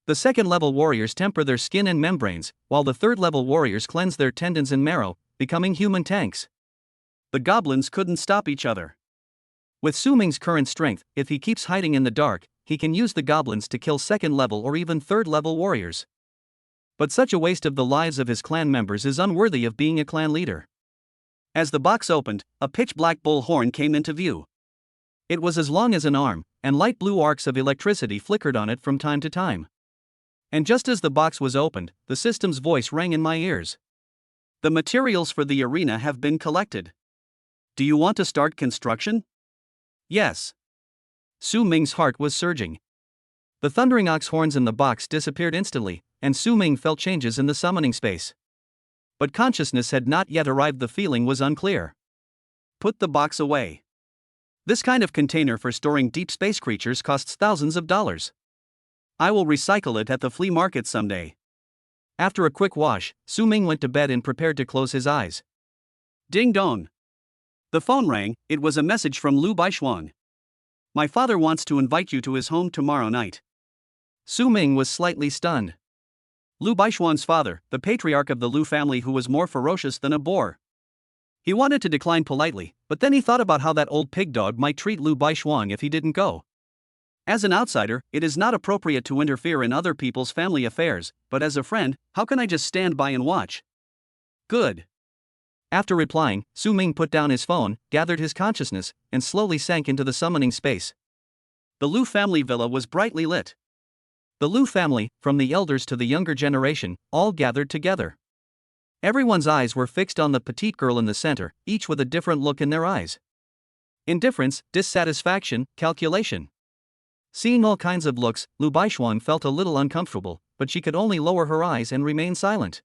The second-level warriors temper their skin and membranes, while the third-level warriors cleanse their tendons and marrow, becoming human tanks. The goblins couldn't stop each other. With Su Ming's current strength, if he keeps hiding in the dark, he can use the goblins to kill second-level or even third-level warriors. But such a waste of the lives of his clan members is unworthy of being a clan leader. As the box opened, a pitch-black bull horn came into view. It was as long as an arm, and light blue arcs of electricity flickered on it from time to time. And just as the box was opened, the system's voice rang in my ears. The materials for the arena have been collected. Do you want to start construction? Yes. Su Ming's heart was surging. The thundering ox horns in the box disappeared instantly, and Su Ming felt changes in the summoning space. But consciousness had not yet arrived. The feeling was unclear. Put the box away. This kind of container for storing deep space creatures costs thousands of dollars. I will recycle it at the flea market someday. After a quick wash, Su Ming went to bed and prepared to close his eyes. Ding dong. The phone rang. It was a message from Lu Baishuang. My father wants to invite you to his home tomorrow night. Su Ming was slightly stunned. Lu Baishuang's father, the patriarch of the Lu family who was more ferocious than a boar. He wanted to decline politely, but then he thought about how that old pig dog might treat Lu Baishuang if he didn't go. As an outsider, it is not appropriate to interfere in other people's family affairs, but as a friend, how can I just stand by and watch? Good. After replying, Su Ming put down his phone, gathered his consciousness, and slowly sank into the summoning space. The Lu family villa was brightly lit. The Lu family, from the elders to the younger generation, all gathered together. Everyone's eyes were fixed on the petite girl in the center, each with a different look in their eyes. Indifference, dissatisfaction, calculation. Seeing all kinds of looks, Lu Baishuang felt a little uncomfortable, but she could only lower her eyes and remain silent.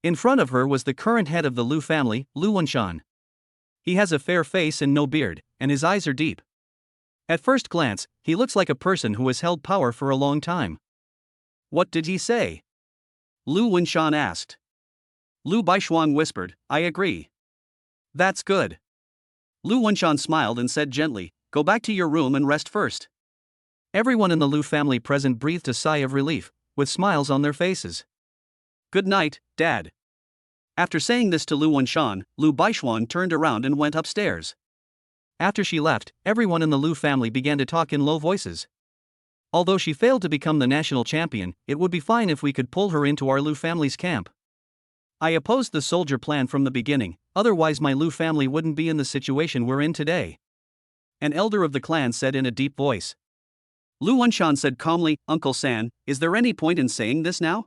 In front of her was the current head of the Lu family, Lu Wenshan. He has a fair face and no beard, and his eyes are deep. At first glance, he looks like a person who has held power for a long time. What did he say? Lu Wenshan asked. Lu Baishuang whispered, I agree. That's good. Lu Wenshan smiled and said gently, go back to your room and rest first. Everyone in the Lu family present breathed a sigh of relief, with smiles on their faces. Good night, Dad. After saying this to Lu Wenshan, Lu Baishuang turned around and went upstairs. After she left, everyone in the Lu family began to talk in low voices. Although she failed to become the national champion, it would be fine if we could pull her into our Lu family's camp. I opposed the soldier plan from the beginning, otherwise my Lu family wouldn't be in the situation we're in today. An elder of the clan said in a deep voice. Lu Wenshan said calmly, Uncle San, is there any point in saying this now?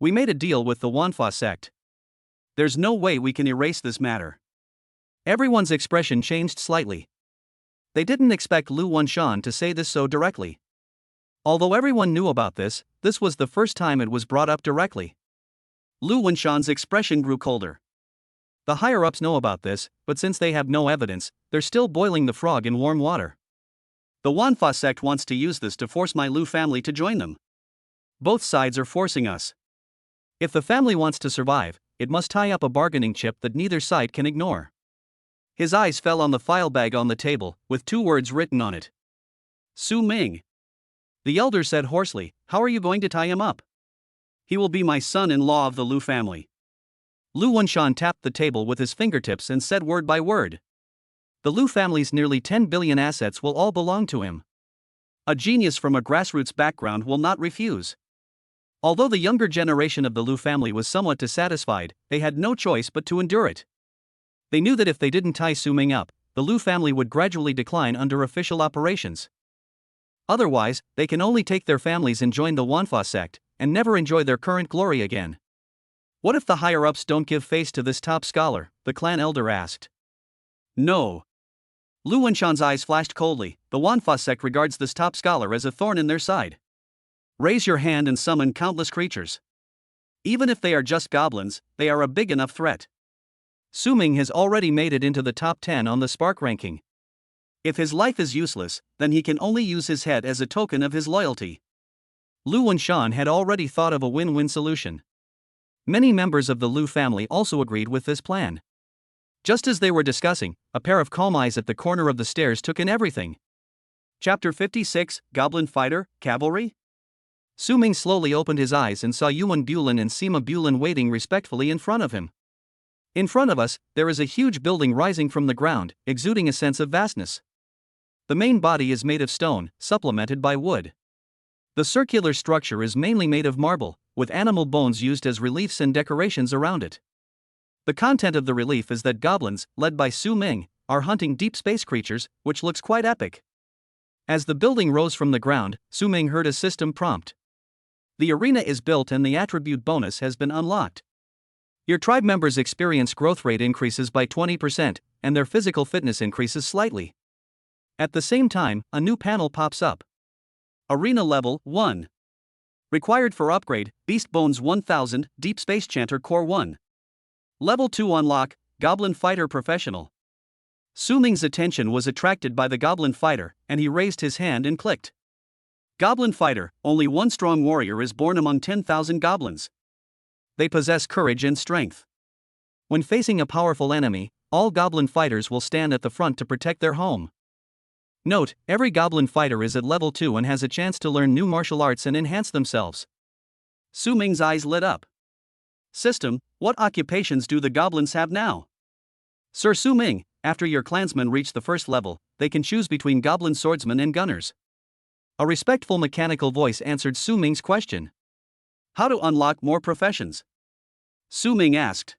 We made a deal with the Wanfa sect. There's no way we can erase this matter. Everyone's expression changed slightly. They didn't expect Lu Wenshan to say this so directly. Although everyone knew about this was the first time it was brought up directly. Lu Wenshan's expression grew colder. The higher-ups know about this, but since they have no evidence, they're still boiling the frog in warm water. The Wanfa sect wants to use this to force my Lu family to join them. Both sides are forcing us. If the family wants to survive, it must tie up a bargaining chip that neither side can ignore. His eyes fell on the file bag on the table, with 2 words written on it. Su Ming. The elder said hoarsely, how are you going to tie him up? He will be my son-in-law of the Lu family. Lu Wenshan tapped the table with his fingertips and said word by word. The Lu family's nearly 10 billion assets will all belong to him. A genius from a grassroots background will not refuse. Although the younger generation of the Lu family was somewhat dissatisfied, they had no choice but to endure it. They knew that if they didn't tie Su Ming up, the Lu family would gradually decline under official operations. Otherwise, they can only take their families and join the Wanfa sect, and never enjoy their current glory again. What if the higher-ups don't give face to this top scholar? The clan elder asked. No. Lu Wenshan's eyes flashed coldly. The Wanfa sect regards this top scholar as a thorn in their side. Raise your hand and summon countless creatures. Even if they are just goblins, they are a big enough threat. Su Ming has already made it into the top 10 on the Spark ranking. If his life is useless, then he can only use his head as a token of his loyalty. Lu Wenshan had already thought of a win-win solution. Many members of the Lu family also agreed with this plan. Just as they were discussing, a pair of calm eyes at the corner of the stairs took in everything. Chapter 56, Goblin Fighter, Cavalry? Su Ming slowly opened his eyes and saw Yuan Bulin and Sima Bulin waiting respectfully in front of him. In front of us, there is a huge building rising from the ground, exuding a sense of vastness. The main body is made of stone, supplemented by wood. The circular structure is mainly made of marble, with animal bones used as reliefs and decorations around it. The content of the relief is that goblins, led by Su Ming, are hunting deep space creatures, which looks quite epic. As the building rose from the ground, Su Ming heard a system prompt. The arena is built and the attribute bonus has been unlocked. Your tribe members' experience growth rate increases by 20%, and their physical fitness increases slightly. At the same time, a new panel pops up. Arena Level 1. Required for upgrade, Beast Bones 1000, Deep Space Chanter Core 1. Level 2 unlock, Goblin Fighter Professional. Su Ming's attention was attracted by the Goblin Fighter, and he raised his hand and clicked. Goblin Fighter, only one strong warrior is born among 10,000 goblins. They possess courage and strength. When facing a powerful enemy, all Goblin Fighters will stand at the front to protect their home. Note, every Goblin Fighter is at level 2 and has a chance to learn new martial arts and enhance themselves. Su Ming's eyes lit up. System, what occupations do the goblins have now? Sir Su Ming, after your clansmen reach the first level, they can choose between goblin swordsmen and gunners. A respectful mechanical voice answered Su Ming's question. How to unlock more professions? Su Ming asked.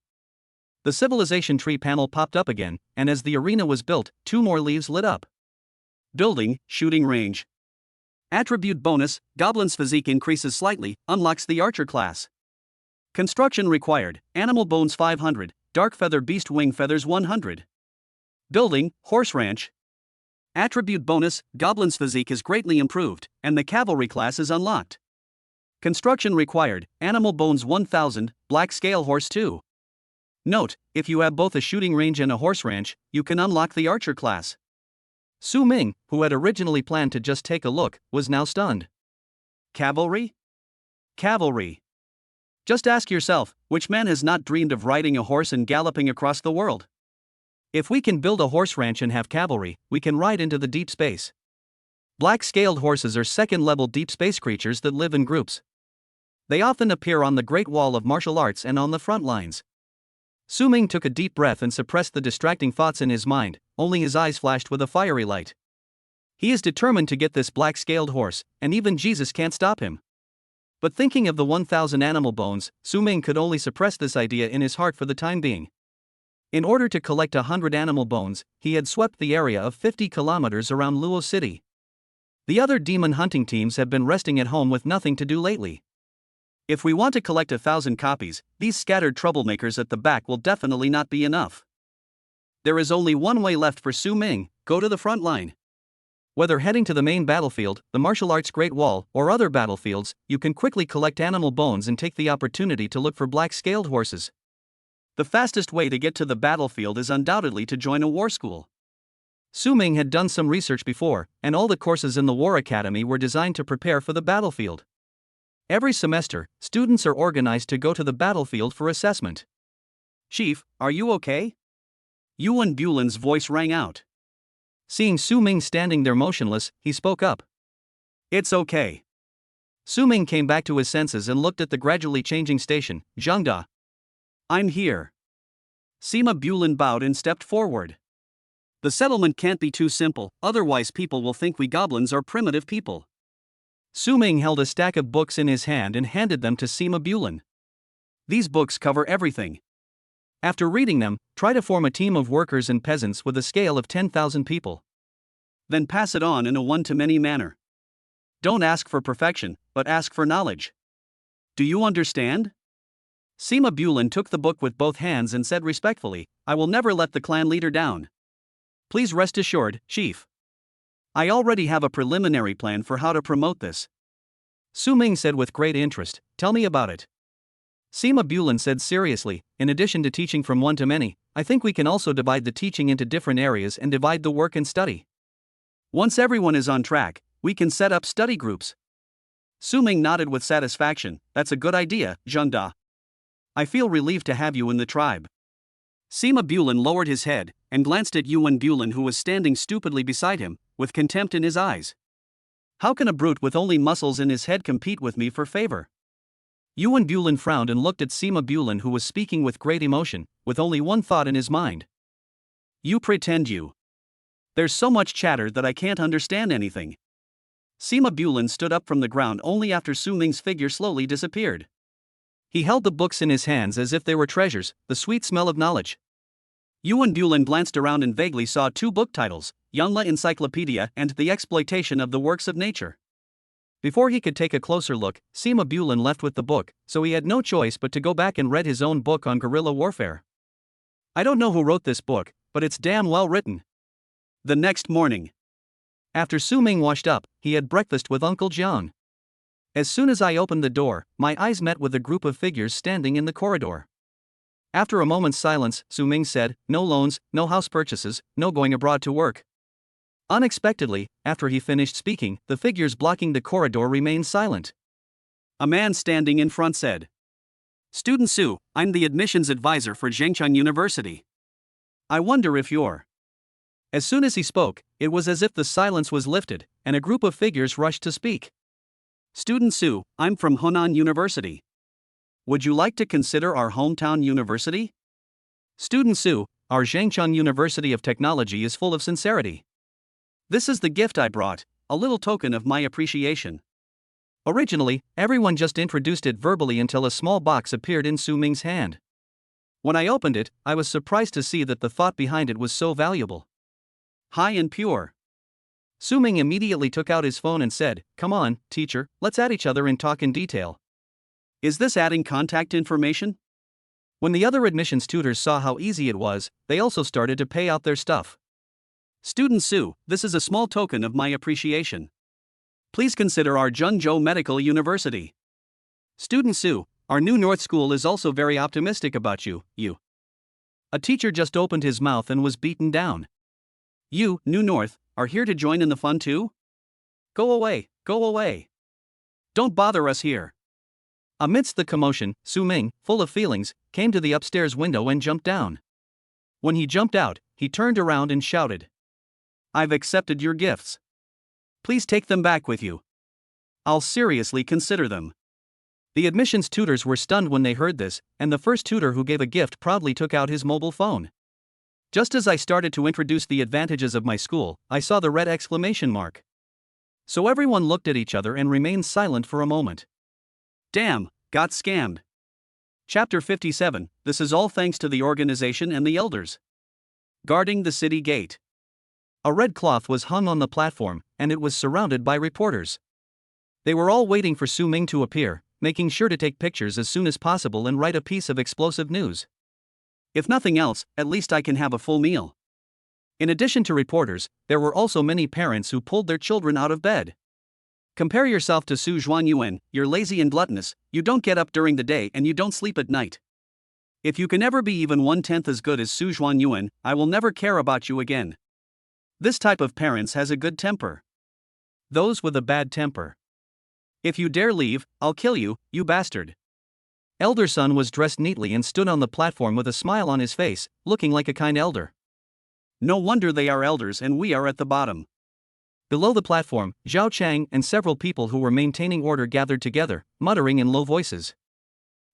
The civilization tree panel popped up again, and as the arena was built, 2 more leaves lit up. Building, shooting range. Attribute bonus, Goblin's physique increases slightly, unlocks the archer class. Construction required, animal bones 500, dark feather beast wing feathers 100. Building, horse ranch. Attribute bonus, Goblin's physique is greatly improved, and the cavalry class is unlocked. Construction required, animal bones 1000, black scale horse 2. Note, if you have both a shooting range and a horse ranch, you can unlock the archer class. Su Ming, who had originally planned to just take a look, was now stunned. Cavalry? Cavalry. Just ask yourself, which man has not dreamed of riding a horse and galloping across the world? If we can build a horse ranch and have cavalry, we can ride into the deep space. Black-scaled horses are second-level deep space creatures that live in groups. They often appear on the Great Wall of Martial Arts and on the front lines. Su Ming took a deep breath and suppressed the distracting thoughts in his mind, only his eyes flashed with a fiery light. He is determined to get this black-scaled horse, and even Jesus can't stop him. But thinking of the 1,000 animal bones, Su Ming could only suppress this idea in his heart for the time being. In order to collect 100 animal bones, he had swept the area of 50 kilometers around Luo City. The other demon hunting teams have been resting at home with nothing to do lately. If we want to collect 1,000 copies, these scattered troublemakers at the back will definitely not be enough. There is only one way left for Su Ming: go to the front line. Whether heading to the main battlefield, the martial arts Great Wall, or other battlefields, you can quickly collect animal bones and take the opportunity to look for black-scaled horses. The fastest way to get to the battlefield is undoubtedly to join a war school. Su Ming had done some research before, and all the courses in the War Academy were designed to prepare for the battlefield. Every semester, students are organized to go to the battlefield for assessment. "Chief, are you okay?" Yuan Bulan's voice rang out. Seeing Su Ming standing there motionless, he spoke up. "It's okay." Su Ming came back to his senses and looked at the gradually changing station. "Zhengda. I'm here." Sima Bulan bowed and stepped forward. "The settlement can't be too simple, otherwise people will think we goblins are primitive people." Su Ming held a stack of books in his hand and handed them to Sima Bulan. "These books cover everything. After reading them, try to form a team of workers and peasants with a scale of 10,000 people. Then pass it on in a one-to-many manner. Don't ask for perfection, but ask for knowledge. Do you understand?" Sima Bulan took the book with both hands and said respectfully, "I will never let the clan leader down. Please rest assured, Chief. I already have a preliminary plan for how to promote this." Su Ming said with great interest, "Tell me about it." Sima Bulan said seriously, "In addition to teaching from one to many, I think we can also divide the teaching into different areas and divide the work and study. Once everyone is on track, we can set up study groups." Su Ming nodded with satisfaction. "That's a good idea, Zhengda. I feel relieved to have you in the tribe." Sima Bulan lowered his head and glanced at Yuan Bulan, who was standing stupidly beside him, with contempt in his eyes. "How can a brute with only muscles in his head compete with me for favor?" Yuan Bulan frowned and looked at Sima Bulan, who was speaking with great emotion, with only one thought in his mind. "You pretend you. There's so much chatter that I can't understand anything." Sima Bulan stood up from the ground only after Su Ming's figure slowly disappeared. He held the books in his hands as if they were treasures, the sweet smell of knowledge. Yuan Bulan glanced around and vaguely saw two book titles, Yunla Encyclopedia and The Exploitation of the Works of Nature. Before he could take a closer look, Sima Bulan left with the book, so he had no choice but to go back and read his own book on guerrilla warfare. "I don't know who wrote this book, but it's damn well written." The next morning, after Su Ming washed up, he had breakfast with Uncle Jiang. "As soon as I opened the door, my eyes met with a group of figures standing in the corridor." After a moment's silence, Su Ming said, "No loans, no house purchases, no going abroad to work." Unexpectedly, after he finished speaking, the figures blocking the corridor remained silent. A man standing in front said, "Student Su, I'm the admissions advisor for Zhengchun University. I wonder if you're..." As soon as he spoke, it was as if the silence was lifted, and a group of figures rushed to speak. "Student Su, I'm from Hunan University. Would you like to consider our hometown university?" "Student Su, our Zhengchun University of Technology is full of sincerity. This is the gift I brought, a little token of my appreciation." Originally, everyone just introduced it verbally until a small box appeared in Su Ming's hand. When I opened it, I was surprised to see that the thought behind it was so valuable. High and pure. Su Ming immediately took out his phone and said, "Come on, teacher, let's add each other and talk in detail." "Is this adding contact information?" When the other admissions tutors saw how easy it was, they also started to pay out their stuff. "Student Su, this is a small token of my appreciation. Please consider our Zhengzhou Medical University. Student Su, our new North School is also very optimistic about you. A teacher just opened his mouth and was beaten down. "You, New North, are here to join in the fun too? Go away, go away. Don't bother us here." Amidst the commotion, Su Ming, full of feelings, came to the upstairs window and jumped down. When he jumped out, he turned around and shouted, "I've accepted your gifts. Please take them back with you. I'll seriously consider them." The admissions tutors were stunned when they heard this, and the first tutor who gave a gift proudly took out his mobile phone. Just as I started to introduce the advantages of my school, I saw the red exclamation mark. So everyone looked at each other and remained silent for a moment. Damn, got scammed. Chapter 57. This is all thanks to the organization and the elders. Guarding the city gate. A red cloth was hung on the platform, and it was surrounded by reporters. They were all waiting for Su Ming to appear, making sure to take pictures as soon as possible and write a piece of explosive news. If nothing else, at least I can have a full meal. In addition to reporters, there were also many parents who pulled their children out of bed. Compare yourself to Su Zhuanyuan. You're lazy and gluttonous, you don't get up during the day and you don't sleep at night. If you can ever be even 1/10 as good as Su Zhuanyuan, I will never care about you again. This type of parents has a good temper. Those with a bad temper. If you dare leave, I'll kill you, you bastard. Elder son was dressed neatly and stood on the platform with a smile on his face, looking like a kind elder. No wonder they are elders and we are at the bottom. Below the platform, Zhao Chang and several people who were maintaining order gathered together, muttering in low voices.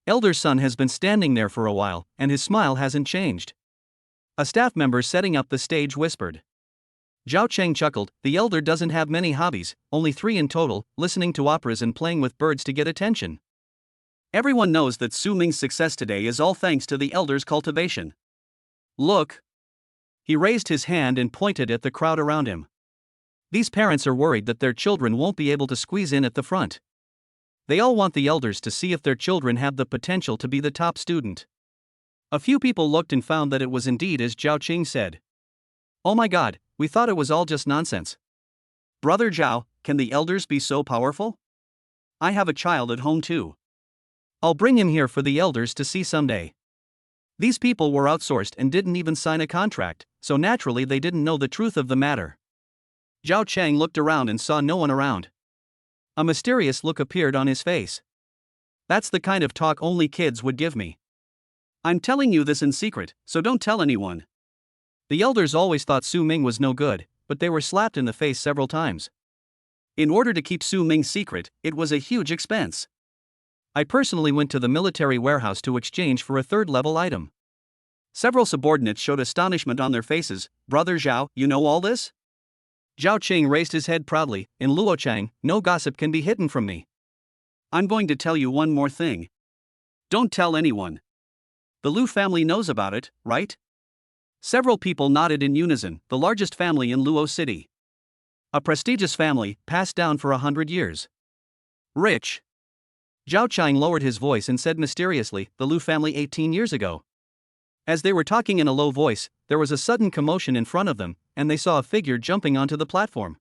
Elder son has been standing there for a while, and his smile hasn't changed. A staff member setting up the stage whispered. Zhao Cheng chuckled. The elder doesn't have many hobbies, only 3 in total: listening to operas and playing with birds to get attention. Everyone knows that Su Ming's success today is all thanks to the elder's cultivation. Look. He raised his hand and pointed at the crowd around him. These parents are worried that their children won't be able to squeeze in at the front. They all want the elders to see if their children have the potential to be the top student. A few people looked and found that it was indeed as Zhao Qing said. Oh my god, we thought it was all just nonsense. Brother Zhao, can the elders be so powerful? I have a child at home too. I'll bring him here for the elders to see someday. These people were outsourced and didn't even sign a contract, so naturally they didn't know the truth of the matter. Zhao Cheng looked around and saw no one around. A mysterious look appeared on his face. That's the kind of talk only kids would give me. I'm telling you this in secret, so don't tell anyone. The elders always thought Su Ming was no good, but they were slapped in the face several times. In order to keep Su Ming's secret, it was a huge expense. I personally went to the military warehouse to exchange for a third-level item. Several subordinates showed astonishment on their faces. Brother Zhao, you know all this? Zhao Qing raised his head proudly. In Luochang, no gossip can be hidden from me. I'm going to tell you one more thing. Don't tell anyone. The Lu family knows about it, right? Several people nodded in unison. The largest family in Luo City. A prestigious family, passed down for 100 years. Rich. Zhao Chang lowered his voice and said mysteriously, the Lu family 18 years ago. As they were talking in a low voice, there was a sudden commotion in front of them, and they saw a figure jumping onto the platform.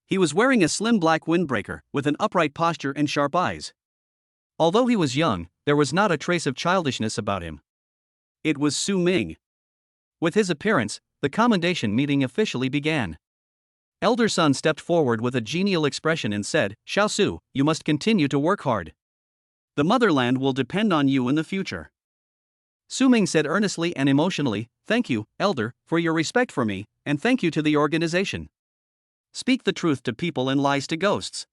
He was wearing a slim black windbreaker, with an upright posture and sharp eyes. Although he was young, there was not a trace of childishness about him. It was Su Ming. With his appearance, the commendation meeting officially began. Elder son stepped forward with a genial expression and said, Xiao Su, you must continue to work hard. The motherland will depend on you in the future. Su Ming said earnestly and emotionally, thank you, elder, for your respect for me, and thank you to the organization. Speak the truth to people and lies to ghosts.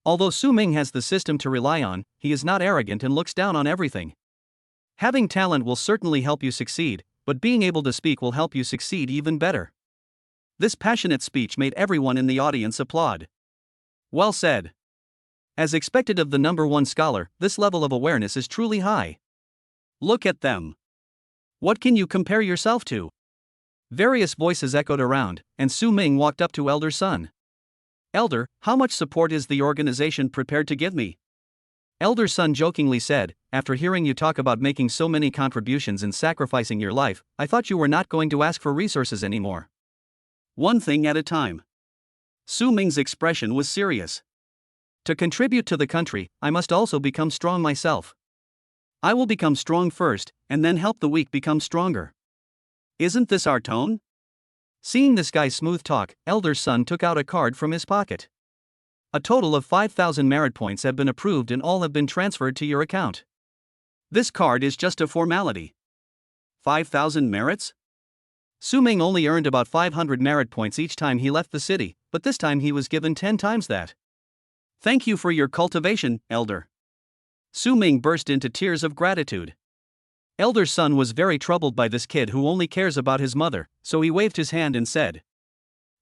Although Su Ming has the system to rely on, he is not arrogant and looks down on everything. Having talent will certainly help you succeed, but being able to speak will help you succeed even better. This passionate speech made everyone in the audience applaud. Well said. As expected of the #1 scholar, this level of awareness is truly high. Look at them. What can you compare yourself to? Various voices echoed around, and Su Ming walked up to Elder Son. Elder, how much support is the organization prepared to give me? Elder Son jokingly said, after hearing you talk about making so many contributions and sacrificing your life, I thought you were not going to ask for resources anymore. One thing at a time. Su Ming's expression was serious. To contribute to the country, I must also become strong myself. I will become strong first, and then help the weak become stronger. Isn't this our tone? Seeing this guy's smooth talk, Elder Son took out a card from his pocket. A total of 5,000 merit points have been approved and all have been transferred to your account. This card is just a formality. 5,000 merits? Su Ming only earned about 500 merit points each time he left the city, but this time he was given 10 times that. Thank you for your cultivation, elder. Su Ming burst into tears of gratitude. Elder son was very troubled by this kid who only cares about his mother, so he waved his hand and said,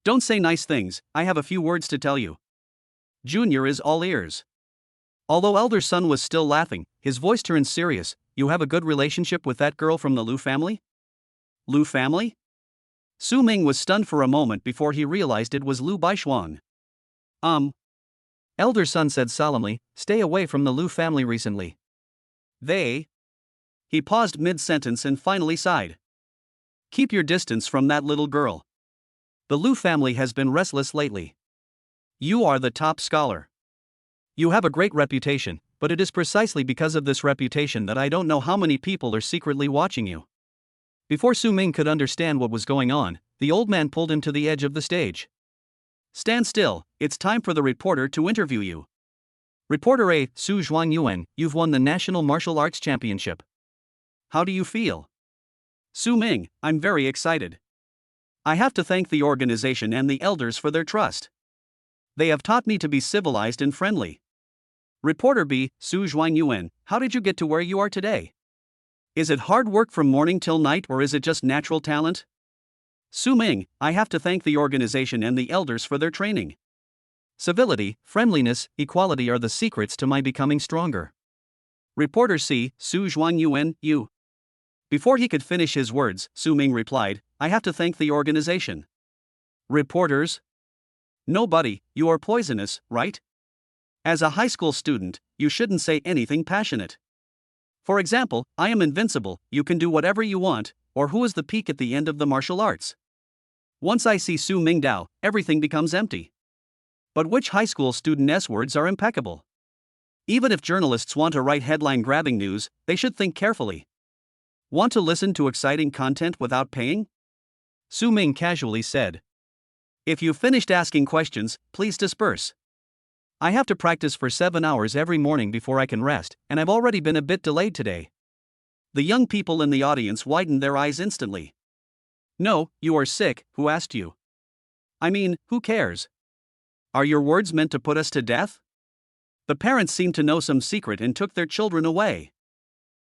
"Don't say nice things, I have a few words to tell you." Junior is all ears. Although elder son was still laughing, his voice turned serious. "You have a good relationship with that girl from the Liu family?" Liu family? Su Ming was stunned for a moment before he realized it was Liu Baishuang. Elder son said solemnly, "Stay away from the Liu family recently. They..." He paused mid-sentence and finally sighed. "Keep your distance from that little girl. The Liu family has been restless lately. You are the top scholar. You have a great reputation, but it is precisely because of this reputation that I don't know how many people are secretly watching you." Before Su Ming could understand what was going on, the old man pulled him to the edge of the stage. "Stand still, it's time for the reporter to interview you. Reporter A, Su Zhuangyuan, you've won the National Martial Arts Championship. How do you feel?" "Su Ming, I'm very excited. I have to thank the organization and the elders for their trust. They have taught me to be civilized and friendly." Reporter B, Su Zhuangyuan, how did you get to where you are today? Is it hard work from morning till night or is it just natural talent? Su Ming, I have to thank the organization and the elders for their training. Civility, friendliness, equality are the secrets to my becoming stronger. Reporter C, Su Zhuangyuan, you. Before he could finish his words, Su Ming replied, "I have to thank the organization." Reporters? Nobody, you are poisonous, right? As a high school student, you shouldn't say anything passionate. For example, "I am invincible, you can do whatever you want," or "who is the peak at the end of the martial arts?" Once I see Su Ming Dao, everything becomes empty. But which high school student's words are impeccable? Even if journalists want to write headline-grabbing news, they should think carefully. Want to listen to exciting content without paying? Su Ming casually said. If you've finished asking questions, please disperse. I have to practice for 7 hours every morning before I can rest, and I've already been a bit delayed today. The young people in the audience widened their eyes instantly. No, you are sick, who asked you? I mean, who cares? Are your words meant to put us to death? The parents seemed to know some secret and took their children away.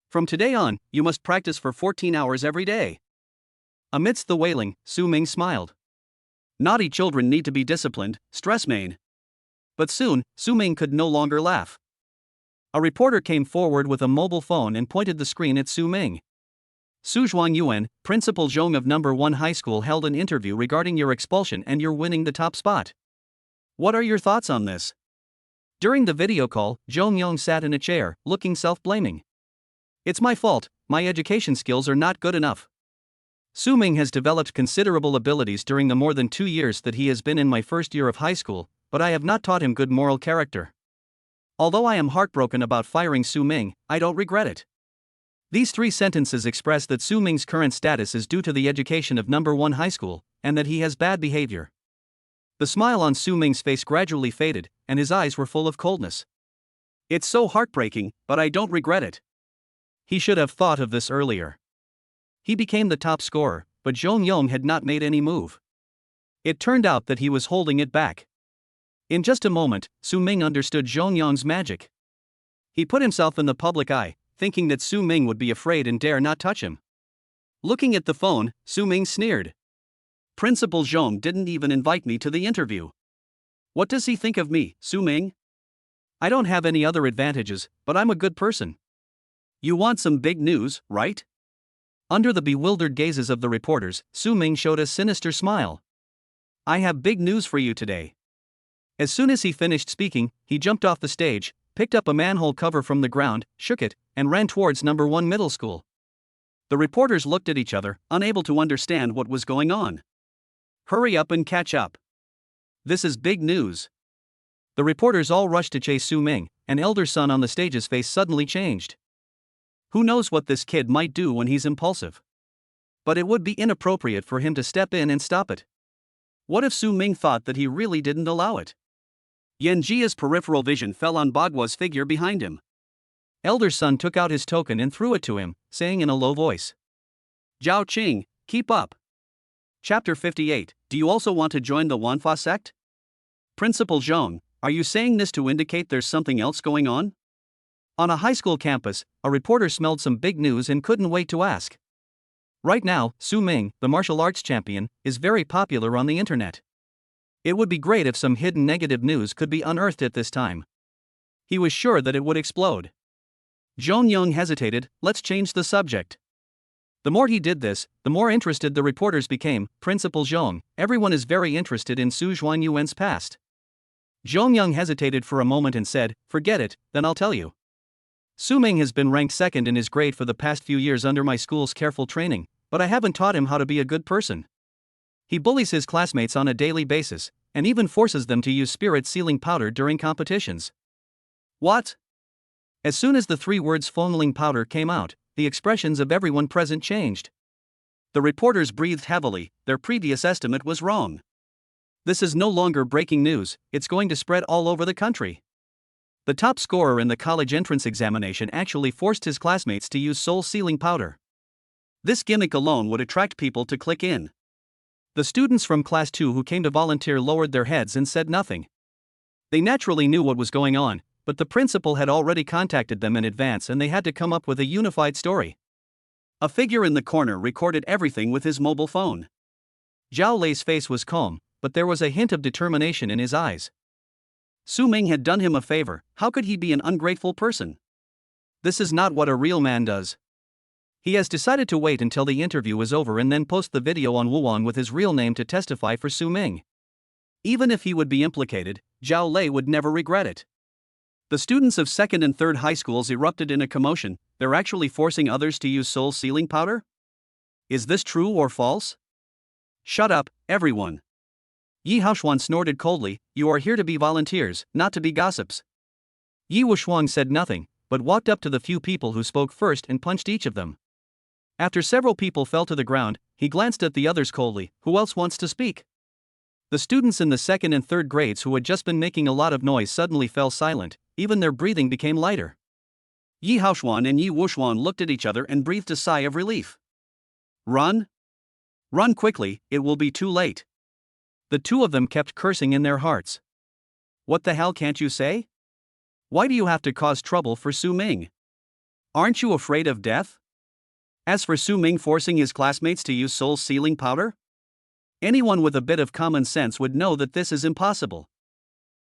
From today on, you must practice for 14 hours every day. Amidst the wailing, Su Ming smiled. Naughty children need to be disciplined, stress main. But soon, Su Ming could no longer laugh. A reporter came forward with a mobile phone and pointed the screen at Su Ming. Su Zhuangyuan, Principal Zhong of No. 1 High School held an interview regarding your expulsion and you're winning the top spot. What are your thoughts on this? During the video call, Zhong Yong sat in a chair, looking self-blaming. It's my fault, my education skills are not good enough. Su Ming has developed considerable abilities during the more than 2 years that he has been in my first year of high school, but I have not taught him good moral character. Although I am heartbroken about firing Su Ming, I don't regret it. These 3 sentences express that Su Ming's current status is due to the education of No. 1 High School, and that he has bad behavior. The smile on Su Ming's face gradually faded, and his eyes were full of coldness. It's so heartbreaking, but I don't regret it. He should have thought of this earlier. He became the top scorer, but Zhong Yong had not made any move. It turned out that he was holding it back. In just a moment, Su Ming understood Zhong Yong's magic. He put himself in the public eye, thinking that Su Ming would be afraid and dare not touch him. Looking at the phone, Su Ming sneered. Principal Zhong didn't even invite me to the interview. What does he think of me, Su Ming? I don't have any other advantages, but I'm a good person. You want some big news, right? Under the bewildered gazes of the reporters, Su Ming showed a sinister smile. I have big news for you today. As soon as he finished speaking, he jumped off the stage, picked up a manhole cover from the ground, shook it, and ran towards No. 1 Middle School. The reporters looked at each other, unable to understand what was going on. Hurry up and catch up. This is big news. The reporters all rushed to chase Su Ming, and elder son on the stage's face suddenly changed. Who knows what this kid might do when he's impulsive? But it would be inappropriate for him to step in and stop it. What if Su Ming thought that he really didn't allow it? Yan Jia's peripheral vision fell on Baghua's figure behind him. Elder son took out his token and threw it to him, saying in a low voice, Zhao Qing, keep up. Chapter 58, do you also want to join the Wanfa sect? Principal Zhong, are you saying this to indicate there's something else going on? On a high school campus, a reporter smelled some big news and couldn't wait to ask. Right now, Su Ming, the martial arts champion, is very popular on the internet. It would be great if some hidden negative news could be unearthed at this time. He was sure that it would explode. Zhong Yang hesitated. Let's change the subject. The more he did this, the more interested the reporters became. Principal Zhong, everyone is very interested in Su Zhuanyuan's past. Zhong Yang hesitated for a moment and said, forget it, then I'll tell you. Su Ming has been ranked second in his grade for the past few years under my school's careful training, but I haven't taught him how to be a good person. He bullies his classmates on a daily basis, and even forces them to use spirit sealing powder during competitions. What? As soon as the 3 words funneling powder came out, the expressions of everyone present changed. The reporters breathed heavily. Their previous estimate was wrong. This is no longer breaking news, it's going to spread all over the country. The top scorer in the college entrance examination actually forced his classmates to use soul sealing powder. This gimmick alone would attract people to click in. The students from class 2 who came to volunteer lowered their heads and said nothing. They naturally knew what was going on, but the principal had already contacted them in advance and they had to come up with a unified story. A figure in the corner recorded everything with his mobile phone. Zhao Lei's face was calm, but there was a hint of determination in his eyes. Su Ming had done him a favor. How could he be an ungrateful person? This is not what a real man does. He has decided to wait until the interview is over and then post the video on Wuan with his real name to testify for Su Ming. Even if he would be implicated, Zhao Lei would never regret it. The students of 2nd and 3rd high schools erupted in a commotion. They're actually forcing others to use soul sealing powder? Is this true or false? Shut up, everyone. Yi Haoshuan snorted coldly. You are here to be volunteers, not to be gossips. Yi Wushuang said nothing, but walked up to the few people who spoke first and punched each of them. After several people fell to the ground, he glanced at the others coldly. Who else wants to speak? The students in the 2nd and 3rd grades who had just been making a lot of noise suddenly fell silent, even their breathing became lighter. Yi Haoshuan and Yi Wushuan looked at each other and breathed a sigh of relief. Run? Run quickly, it will be too late. The 2 of them kept cursing in their hearts. What the hell can't you say? Why do you have to cause trouble for Su Ming? Aren't you afraid of death? As for Su Ming forcing his classmates to use soul sealing powder? Anyone with a bit of common sense would know that this is impossible.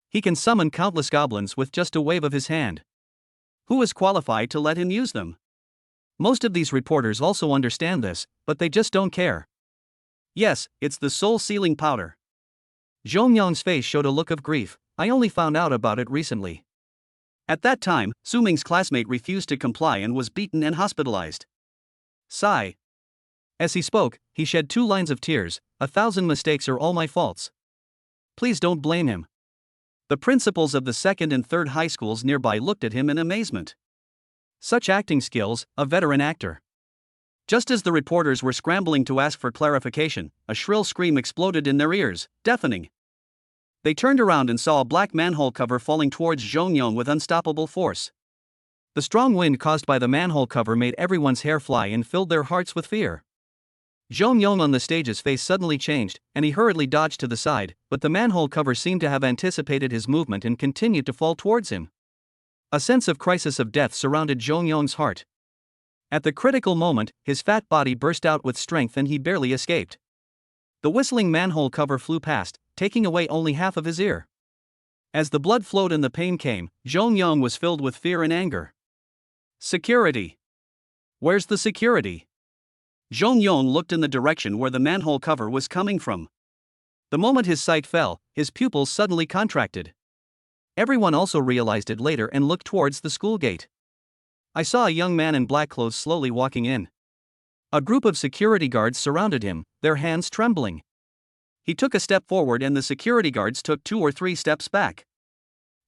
He can summon countless goblins with just a wave of his hand. Who is qualified to let him use them? Most of these reporters also understand this, but they just don't care. Yes, it's the soul sealing powder. Zhong Yang's face showed a look of grief. I only found out about it recently. At that time, Su Ming's classmate refused to comply and was beaten and hospitalized. Sigh. As he spoke, he shed 2 lines of tears. 1,000 mistakes are all my faults. Please don't blame him. The principals of the 2nd and 3rd high schools nearby looked at him in amazement. Such acting skills, a veteran actor. Just as the reporters were scrambling to ask for clarification, a shrill scream exploded in their ears, deafening. They turned around and saw a black manhole cover falling towards Zhongyong with unstoppable force. The strong wind caused by the manhole cover made everyone's hair fly and filled their hearts with fear. Zhongyong on the stage's face suddenly changed, and he hurriedly dodged to the side, but the manhole cover seemed to have anticipated his movement and continued to fall towards him. A sense of crisis of death surrounded Zhongyong's heart. At the critical moment, his fat body burst out with strength and he barely escaped. The whistling manhole cover flew past, taking away only half of his ear. As the blood flowed and the pain came, Zhongyong was filled with fear and anger. Security. Where's the security? Zhongyong looked in the direction where the manhole cover was coming from. The moment his sight fell, his pupils suddenly contracted. Everyone also realized it later and looked towards the school gate. I saw a young man in black clothes slowly walking in. A group of security guards surrounded him, their hands trembling. He took a step forward and the security guards took 2 or 3 steps back.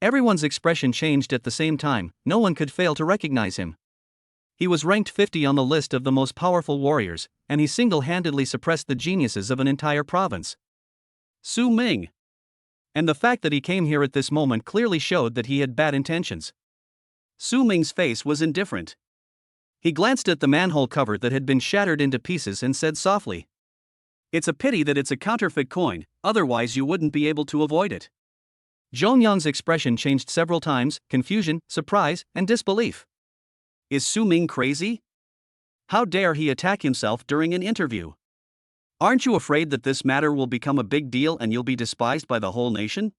Everyone's expression changed at the same time. No one could fail to recognize him. He was ranked 50 on the list of the most powerful warriors, and he single-handedly suppressed the geniuses of an entire province. Su Ming. And the fact that he came here at this moment clearly showed that he had bad intentions. Su Ming's face was indifferent. He glanced at the manhole cover that had been shattered into pieces and said softly, "It's a pity that it's a counterfeit coin, otherwise you wouldn't be able to avoid it." Zhongyang's expression changed several times: confusion, surprise, and disbelief. Is Su Ming crazy? How dare he attack himself during an interview? Aren't you afraid that this matter will become a big deal and you'll be despised by the whole nation?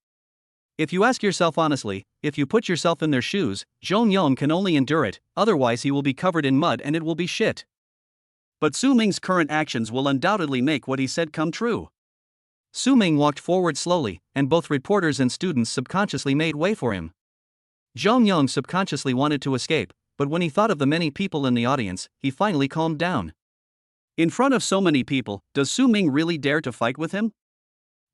If you ask yourself honestly, if you put yourself in their shoes, Zhongyang can only endure it, otherwise he will be covered in mud and it will be shit. But Su Ming's current actions will undoubtedly make what he said come true. Su Ming walked forward slowly, and both reporters and students subconsciously made way for him. Zhongyang subconsciously wanted to escape, but when he thought of the many people in the audience, he finally calmed down. In front of so many people, does Su Ming really dare to fight with him?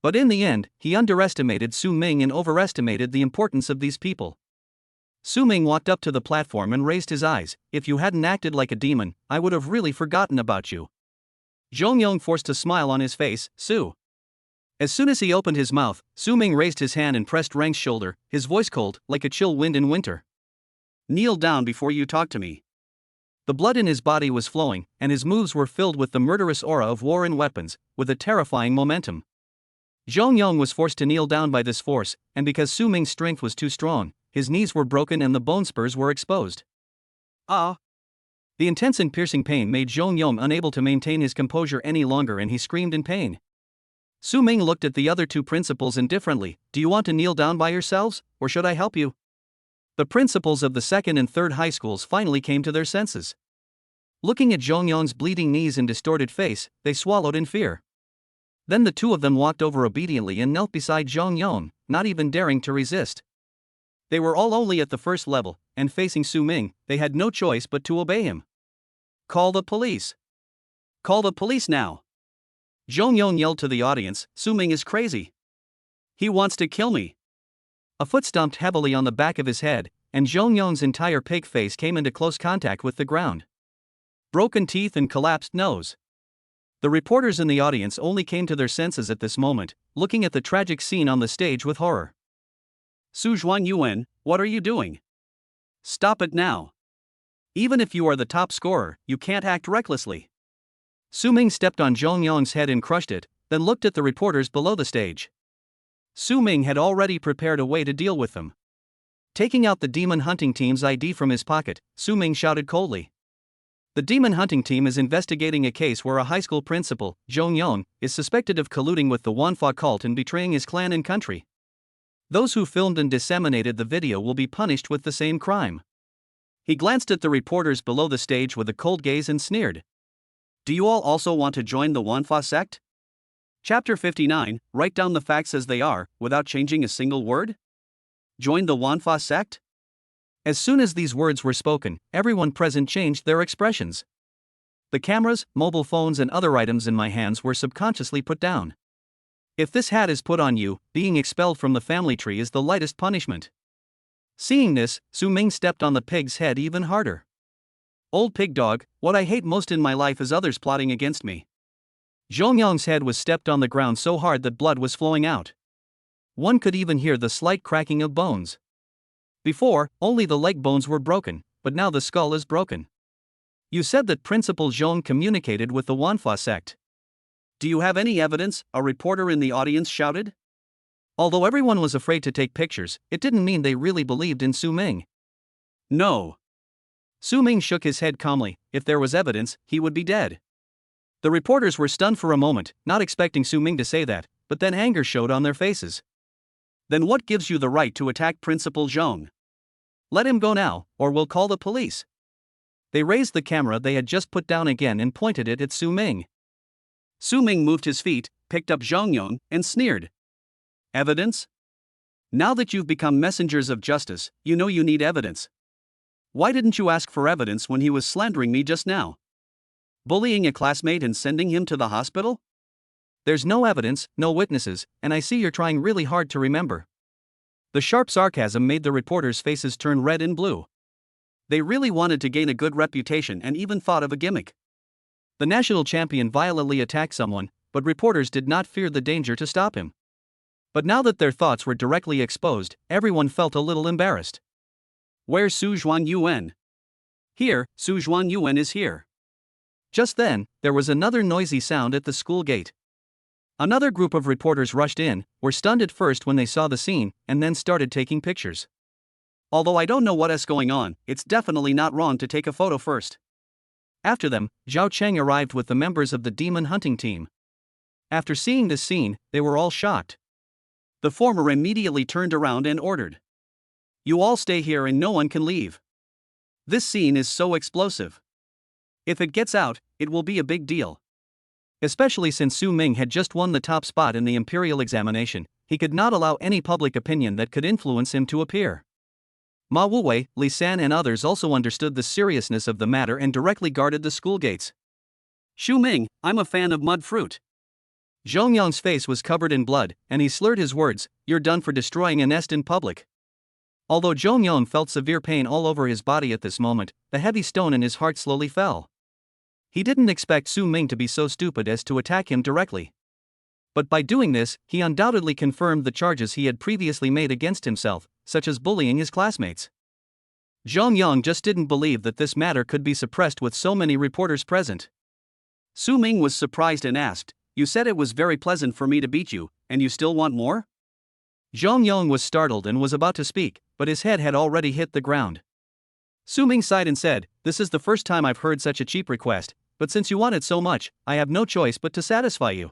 But in the end, he underestimated Su Ming and overestimated the importance of these people. Su Ming walked up to the platform and raised his eyes. If you hadn't acted like a demon, I would have really forgotten about you. Zhongyang forced a smile on his face. Su. As soon as he opened his mouth, Su Ming raised his hand and pressed Rang's shoulder, his voice cold, like a chill wind in winter. Kneel down before you talk to me. The blood in his body was flowing, and his moves were filled with the murderous aura of war and weapons, with a terrifying momentum. Zhongyang was forced to kneel down by this force, and because Su Ming's strength was too strong, his knees were broken and the bone spurs were exposed. Ah! The intense and piercing pain made Zhongyang unable to maintain his composure any longer and he screamed in pain. Su Ming looked at the other two principals indifferently. Do you want to kneel down by yourselves, or should I help you? The principals of the second and third high schools finally came to their senses. Looking at Zhongyang's bleeding knees and distorted face, they swallowed in fear. Then the two of them walked over obediently and knelt beside Zhongyang, not even daring to resist. They were all only at the first level, and facing Su Ming, they had no choice but to obey him. Call the police. Call the police now. Zhongyang yelled to the audience. Su Ming is crazy. He wants to kill me. A foot stomped heavily on the back of his head, and Zhongyang's entire pig face came into close contact with the ground. Broken teeth and collapsed nose. The reporters in the audience only came to their senses at this moment, looking at the tragic scene on the stage with horror. Su Zhuanyuan, what are you doing? Stop it now. Even if you are the top scorer, you can't act recklessly. Su Ming stepped on Zhongyang's head and crushed it, then looked at the reporters below the stage. Su Ming had already prepared a way to deal with them. Taking out the demon hunting team's ID from his pocket, Su Ming shouted coldly. The demon hunting team is investigating a case where a high school principal, Zhongyang, is suspected of colluding with the Wanfa cult and betraying his clan and country. Those who filmed and disseminated the video will be punished with the same crime. He glanced at the reporters below the stage with a cold gaze and sneered. Do you all also want to join the Wanfa sect? Chapter 59, write down the facts as they are, without changing a single word? Join the Wanfa sect? As soon as these words were spoken, everyone present changed their expressions. The cameras, mobile phones and other items in my hands were subconsciously put down. If this hat is put on you, being expelled from the family tree is the lightest punishment. Seeing this, Su Ming stepped on the pig's head even harder. Old pig dog, what I hate most in my life is others plotting against me. Zhongyang's head was stepped on the ground so hard that blood was flowing out. One could even hear the slight cracking of bones. Before, only the leg bones were broken, but now the skull is broken. You said that Principal Zhong communicated with the Wanfa sect. Do you have any evidence? A reporter in the audience shouted. Although everyone was afraid to take pictures, it didn't mean they really believed in Su Ming. No. Su Ming shook his head calmly. If there was evidence, he would be dead. The reporters were stunned for a moment, not expecting Su Ming to say that, but then anger showed on their faces. Then what gives you the right to attack Principal Zhong? Let him go now, or we'll call the police. They raised the camera they had just put down again and pointed it at Su Ming. Su Ming moved his feet, picked up Zhongyang, and sneered. Evidence? Now that you've become messengers of justice, you know you need evidence. Why didn't you ask for evidence when he was slandering me just now? Bullying a classmate and sending him to the hospital? There's no evidence, no witnesses, and I see you're trying really hard to remember. The sharp sarcasm made the reporters' faces turn red and blue. They really wanted to gain a good reputation and even thought of a gimmick. The national champion violently attacked someone, but reporters did not fear the danger to stop him. But now that their thoughts were directly exposed, everyone felt a little embarrassed. Where's Su Zhuanyuan? Here, Su Zhuanyuan is here. Just then, there was another noisy sound at the school gate. Another group of reporters rushed in, were stunned at first when they saw the scene, and then started taking pictures. Although I don't know what is going on, it's definitely not wrong to take a photo first. After them, Zhao Cheng arrived with the members of the demon hunting team. After seeing this scene, they were all shocked. The former immediately turned around and ordered, "You all stay here and no one can leave. This scene is so explosive. If it gets out, it will be a big deal." Especially since Su Ming had just won the top spot in the imperial examination, he could not allow any public opinion that could influence him to appear. Ma Wuwei, Li San and others also understood the seriousness of the matter and directly guarded the school gates. "Xu Ming, I'm a fan of mud fruit." Zhong Yong's face was covered in blood, and he slurred his words, "You're done for destroying a nest in public." Although Zhong Yong felt severe pain all over his body at this moment, the heavy stone in his heart slowly fell. He didn't expect Su Ming to be so stupid as to attack him directly. But by doing this, he undoubtedly confirmed the charges he had previously made against himself, such as bullying his classmates. Zhong Yong just didn't believe that this matter could be suppressed with so many reporters present. Su Ming was surprised and asked, "You said it was very pleasant for me to beat you, and you still want more?" Zhong Yong was startled and was about to speak, but his head had already hit the ground. Su Ming sighed and said, "This is the first time I've heard such a cheap request, but since you want it so much, I have no choice but to satisfy you."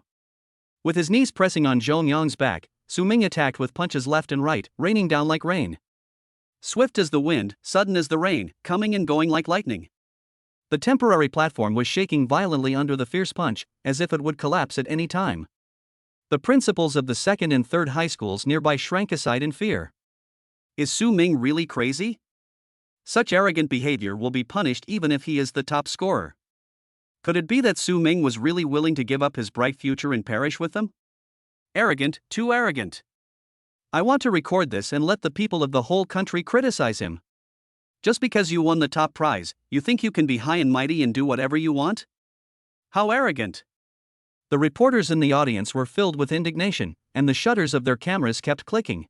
With his knees pressing on Zhong Yong's back, Su Ming attacked with punches left and right, raining down like rain. Swift as the wind, sudden as the rain, coming and going like lightning. The temporary platform was shaking violently under the fierce punch, as if it would collapse at any time. The principals of the second and third high schools nearby shrank aside in fear. Is Su Ming really crazy? Such arrogant behavior will be punished even if he is the top scorer. Could it be that Su Ming was really willing to give up his bright future and perish with them? Arrogant, too arrogant. I want to record this and let the people of the whole country criticize him. Just because you won the top prize, you think you can be high and mighty and do whatever you want? How arrogant! The reporters in the audience were filled with indignation, and the shutters of their cameras kept clicking.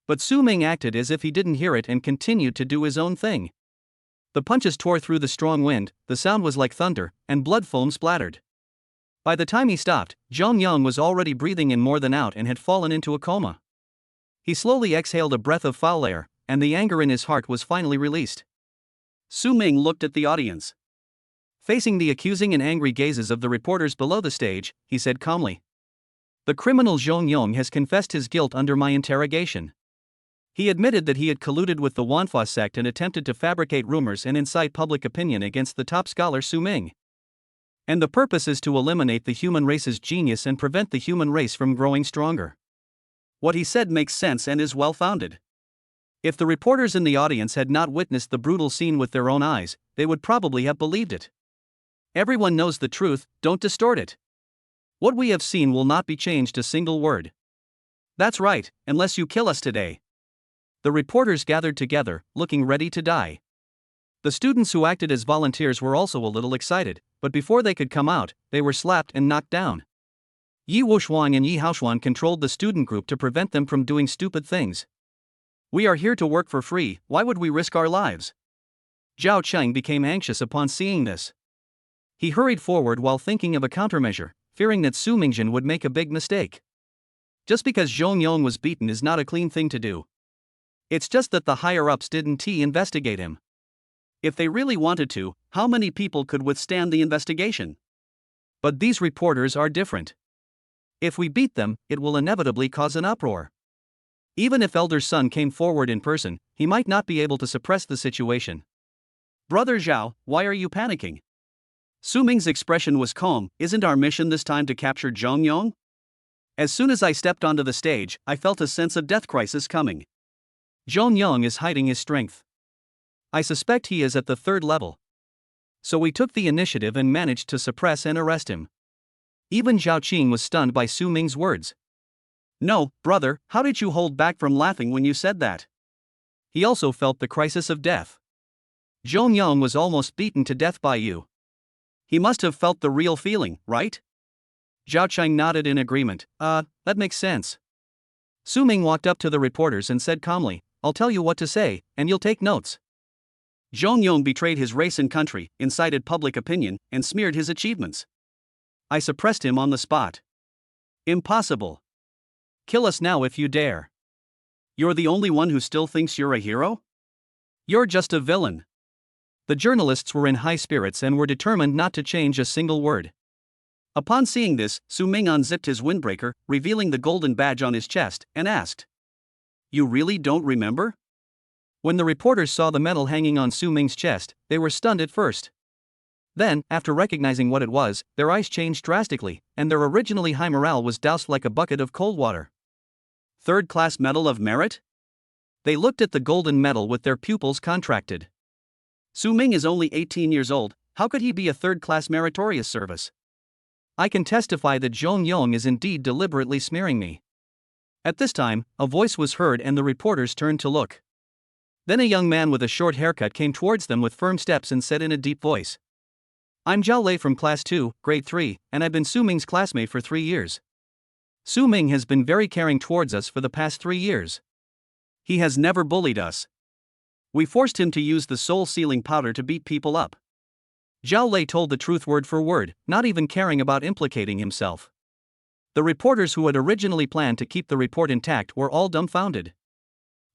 But Su Ming acted as if he didn't hear it and continued to do his own thing. The punches tore through the strong wind, the sound was like thunder, and blood foam splattered. By the time he stopped, Zhong Yong was already breathing in more than out and had fallen into a coma. He slowly exhaled a breath of foul air, and the anger in his heart was finally released. Su Ming looked at the audience. Facing the accusing and angry gazes of the reporters below the stage, he said calmly, "The criminal Zhong Yong has confessed his guilt under my interrogation. He admitted that he had colluded with the Wanfa sect and attempted to fabricate rumors and incite public opinion against the top scholar Su Ming. And the purpose is to eliminate the human race's genius and prevent the human race from growing stronger." What he said makes sense and is well-founded. If the reporters in the audience had not witnessed the brutal scene with their own eyes, they would probably have believed it. Everyone knows the truth, don't distort it. What we have seen will not be changed a single word. That's right, unless you kill us today. The reporters gathered together, looking ready to die. The students who acted as volunteers were also a little excited, but before they could come out, they were slapped and knocked down. Yi Wuxuan and Yi Haoshuan controlled the student group to prevent them from doing stupid things. "We are here to work for free, why would we risk our lives?" Zhao Cheng became anxious upon seeing this. He hurried forward while thinking of a countermeasure, fearing that Su Mingjin would make a big mistake. Just because Zhong Yong was beaten is not a clean thing to do. It's just that the higher-ups didn't investigate him. If they really wanted to, how many people could withstand the investigation? But these reporters are different. If we beat them, it will inevitably cause an uproar. Even if Elder Sun came forward in person, he might not be able to suppress the situation. "Brother Zhao, why are you panicking?" Su Ming's expression was calm. "Isn't our mission this time to capture Zhong Yong? As soon as I stepped onto the stage, I felt a sense of death crisis coming. Zhong Yong is hiding his strength. I suspect he is at the third level. So we took the initiative and managed to suppress and arrest him." Even Zhao Qing was stunned by Su Ming's words. "No, brother, how did you hold back from laughing when you said that?" He also felt the crisis of death. Zhong Yong was almost beaten to death by you. He must have felt the real feeling, right? Zhao Cheng nodded in agreement. That makes sense." Su Ming walked up to the reporters and said calmly, "I'll tell you what to say, and you'll take notes. Zhong Yong betrayed his race and country, incited public opinion, and smeared his achievements. I suppressed him on the spot. Impossible. Kill us now if you dare. You're the only one who still thinks you're a hero? You're just a villain. The journalists were in high spirits and were determined not to change a single word. Upon seeing this, Su Ming unzipped his windbreaker, revealing the golden badge on his chest, and asked, "You really don't remember?" When the reporters saw the medal hanging on Su Ming's chest, they were stunned at first. Then, after recognizing what it was, their eyes changed drastically, and their originally high morale was doused like a bucket of cold water. Third-class Medal of Merit? They looked at the golden medal with their pupils contracted. Su Ming is only 18 years old, how could he be a third-class meritorious service? I can testify that Zhong Yong is indeed deliberately smearing me. At this time, a voice was heard and the reporters turned to look. Then a young man with a short haircut came towards them with firm steps and said in a deep voice, "I'm Zhao Lei from Class 2, Grade 3, and I've been Su Ming's classmate for 3 years. Su Ming has been very caring towards us for the past 3 years. He has never bullied us. We forced him to use the soul-sealing powder to beat people up." Zhao Lei told the truth word for word, not even caring about implicating himself. The reporters who had originally planned to keep the report intact were all dumbfounded.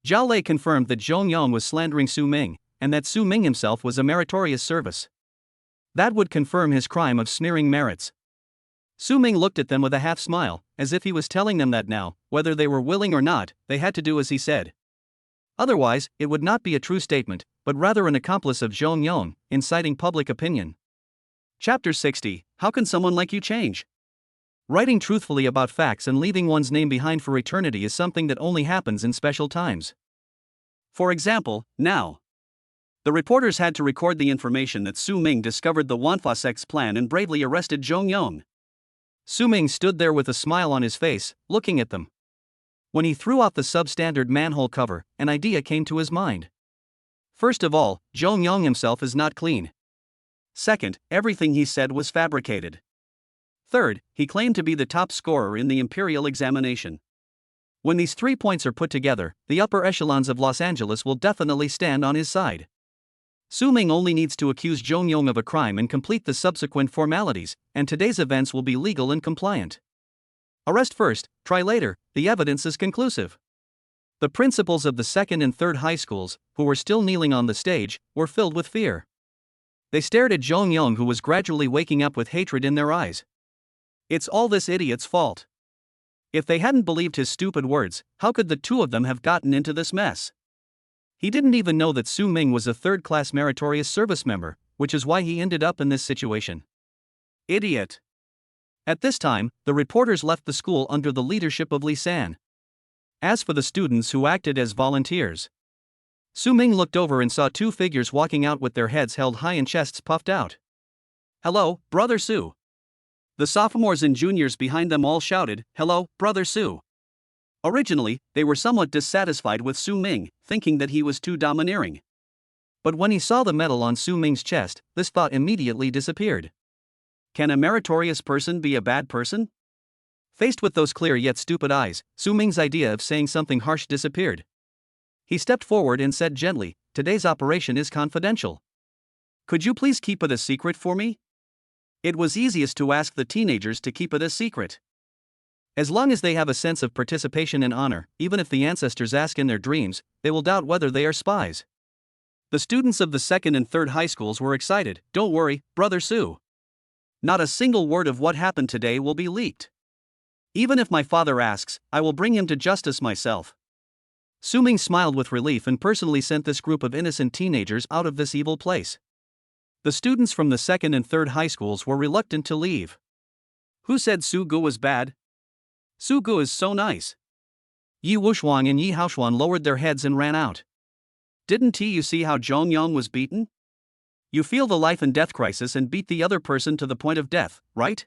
Zhao Lei confirmed that Zhong Yong was slandering Su Ming, and that Su Ming himself was a meritorious service. That would confirm his crime of smearing merits. Su Ming looked at them with a half-smile, as if he was telling them that now, whether they were willing or not, they had to do as he said. Otherwise, it would not be a true statement, but rather an accomplice of Zhong Yong, inciting public opinion. Chapter 60, How Can Someone Like You Change? Writing truthfully about facts and leaving one's name behind for eternity is something that only happens in special times. For example, now. The reporters had to record the information that Su Ming discovered the Wanfa sect's plan and bravely arrested Zhong Yong. Su Ming stood there with a smile on his face, looking at them. When he threw out the substandard manhole cover, an idea came to his mind. First of all, Zhong Yong himself is not clean. Second, everything he said was fabricated. Third, he claimed to be the top scorer in the imperial examination. When these 3 points are put together, the upper echelons of Los Angeles will definitely stand on his side. Su Ming only needs to accuse Zhong Yong of a crime and complete the subsequent formalities, and today's events will be legal and compliant. Arrest first, try later, the evidence is conclusive. The principals of the second and third high schools, who were still kneeling on the stage, were filled with fear. They stared at Zhong Yong, who was gradually waking up with hatred in their eyes. It's all this idiot's fault. If they hadn't believed his stupid words, how could the two of them have gotten into this mess? He didn't even know that Su Ming was a third-class meritorious service member, which is why he ended up in this situation. Idiot. At this time, the reporters left the school under the leadership of Li San. As for the students who acted as volunteers, Su Ming looked over and saw 2 figures walking out with their heads held high and chests puffed out. "Hello, Brother Su." The sophomores and juniors behind them all shouted, "Hello, Brother Su." Originally, they were somewhat dissatisfied with Su Ming, thinking that he was too domineering. But when he saw the medal on Su Ming's chest, this thought immediately disappeared. Can a meritorious person be a bad person? Faced with those clear yet stupid eyes, Su Ming's idea of saying something harsh disappeared. He stepped forward and said gently, "Today's operation is confidential. Could you please keep it a secret for me?" It was easiest to ask the teenagers to keep it a secret. As long as they have a sense of participation and honor, even if the ancestors ask in their dreams, they will doubt whether they are spies. The students of the second and third high schools were excited. "Don't worry, Brother Su. Not a single word of what happened today will be leaked. Even if my father asks, I will bring him to justice myself." Su Ming smiled with relief and personally sent this group of innocent teenagers out of this evil place. The students from the second and third high schools were reluctant to leave. Who said Su Gu was bad? Su Gu is so nice. Yi Wushuang and Yi Haoshuan lowered their heads and ran out. Didn't you see how Zhong Yong was beaten? You feel the life and death crisis and beat the other person to the point of death, right?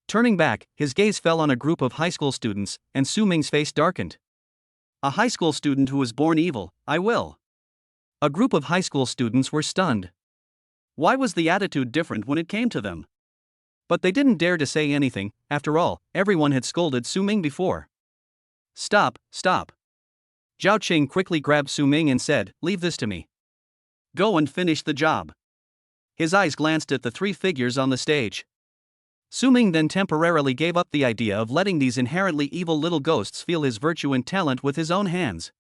Turning back, his gaze fell on a group of high school students, and Su Ming's face darkened. A high school student who was born evil, I will. A group of high school students were stunned. Why was the attitude different when it came to them? But they didn't dare to say anything. After all, everyone had scolded Su Ming before. Stop. Zhao Qing quickly grabbed Su Ming and said, "Leave this to me. Go and finish the job." His eyes glanced at the 3 figures on the stage. Su Ming then temporarily gave up the idea of letting these inherently evil little ghosts feel his virtue and talent with his own hands.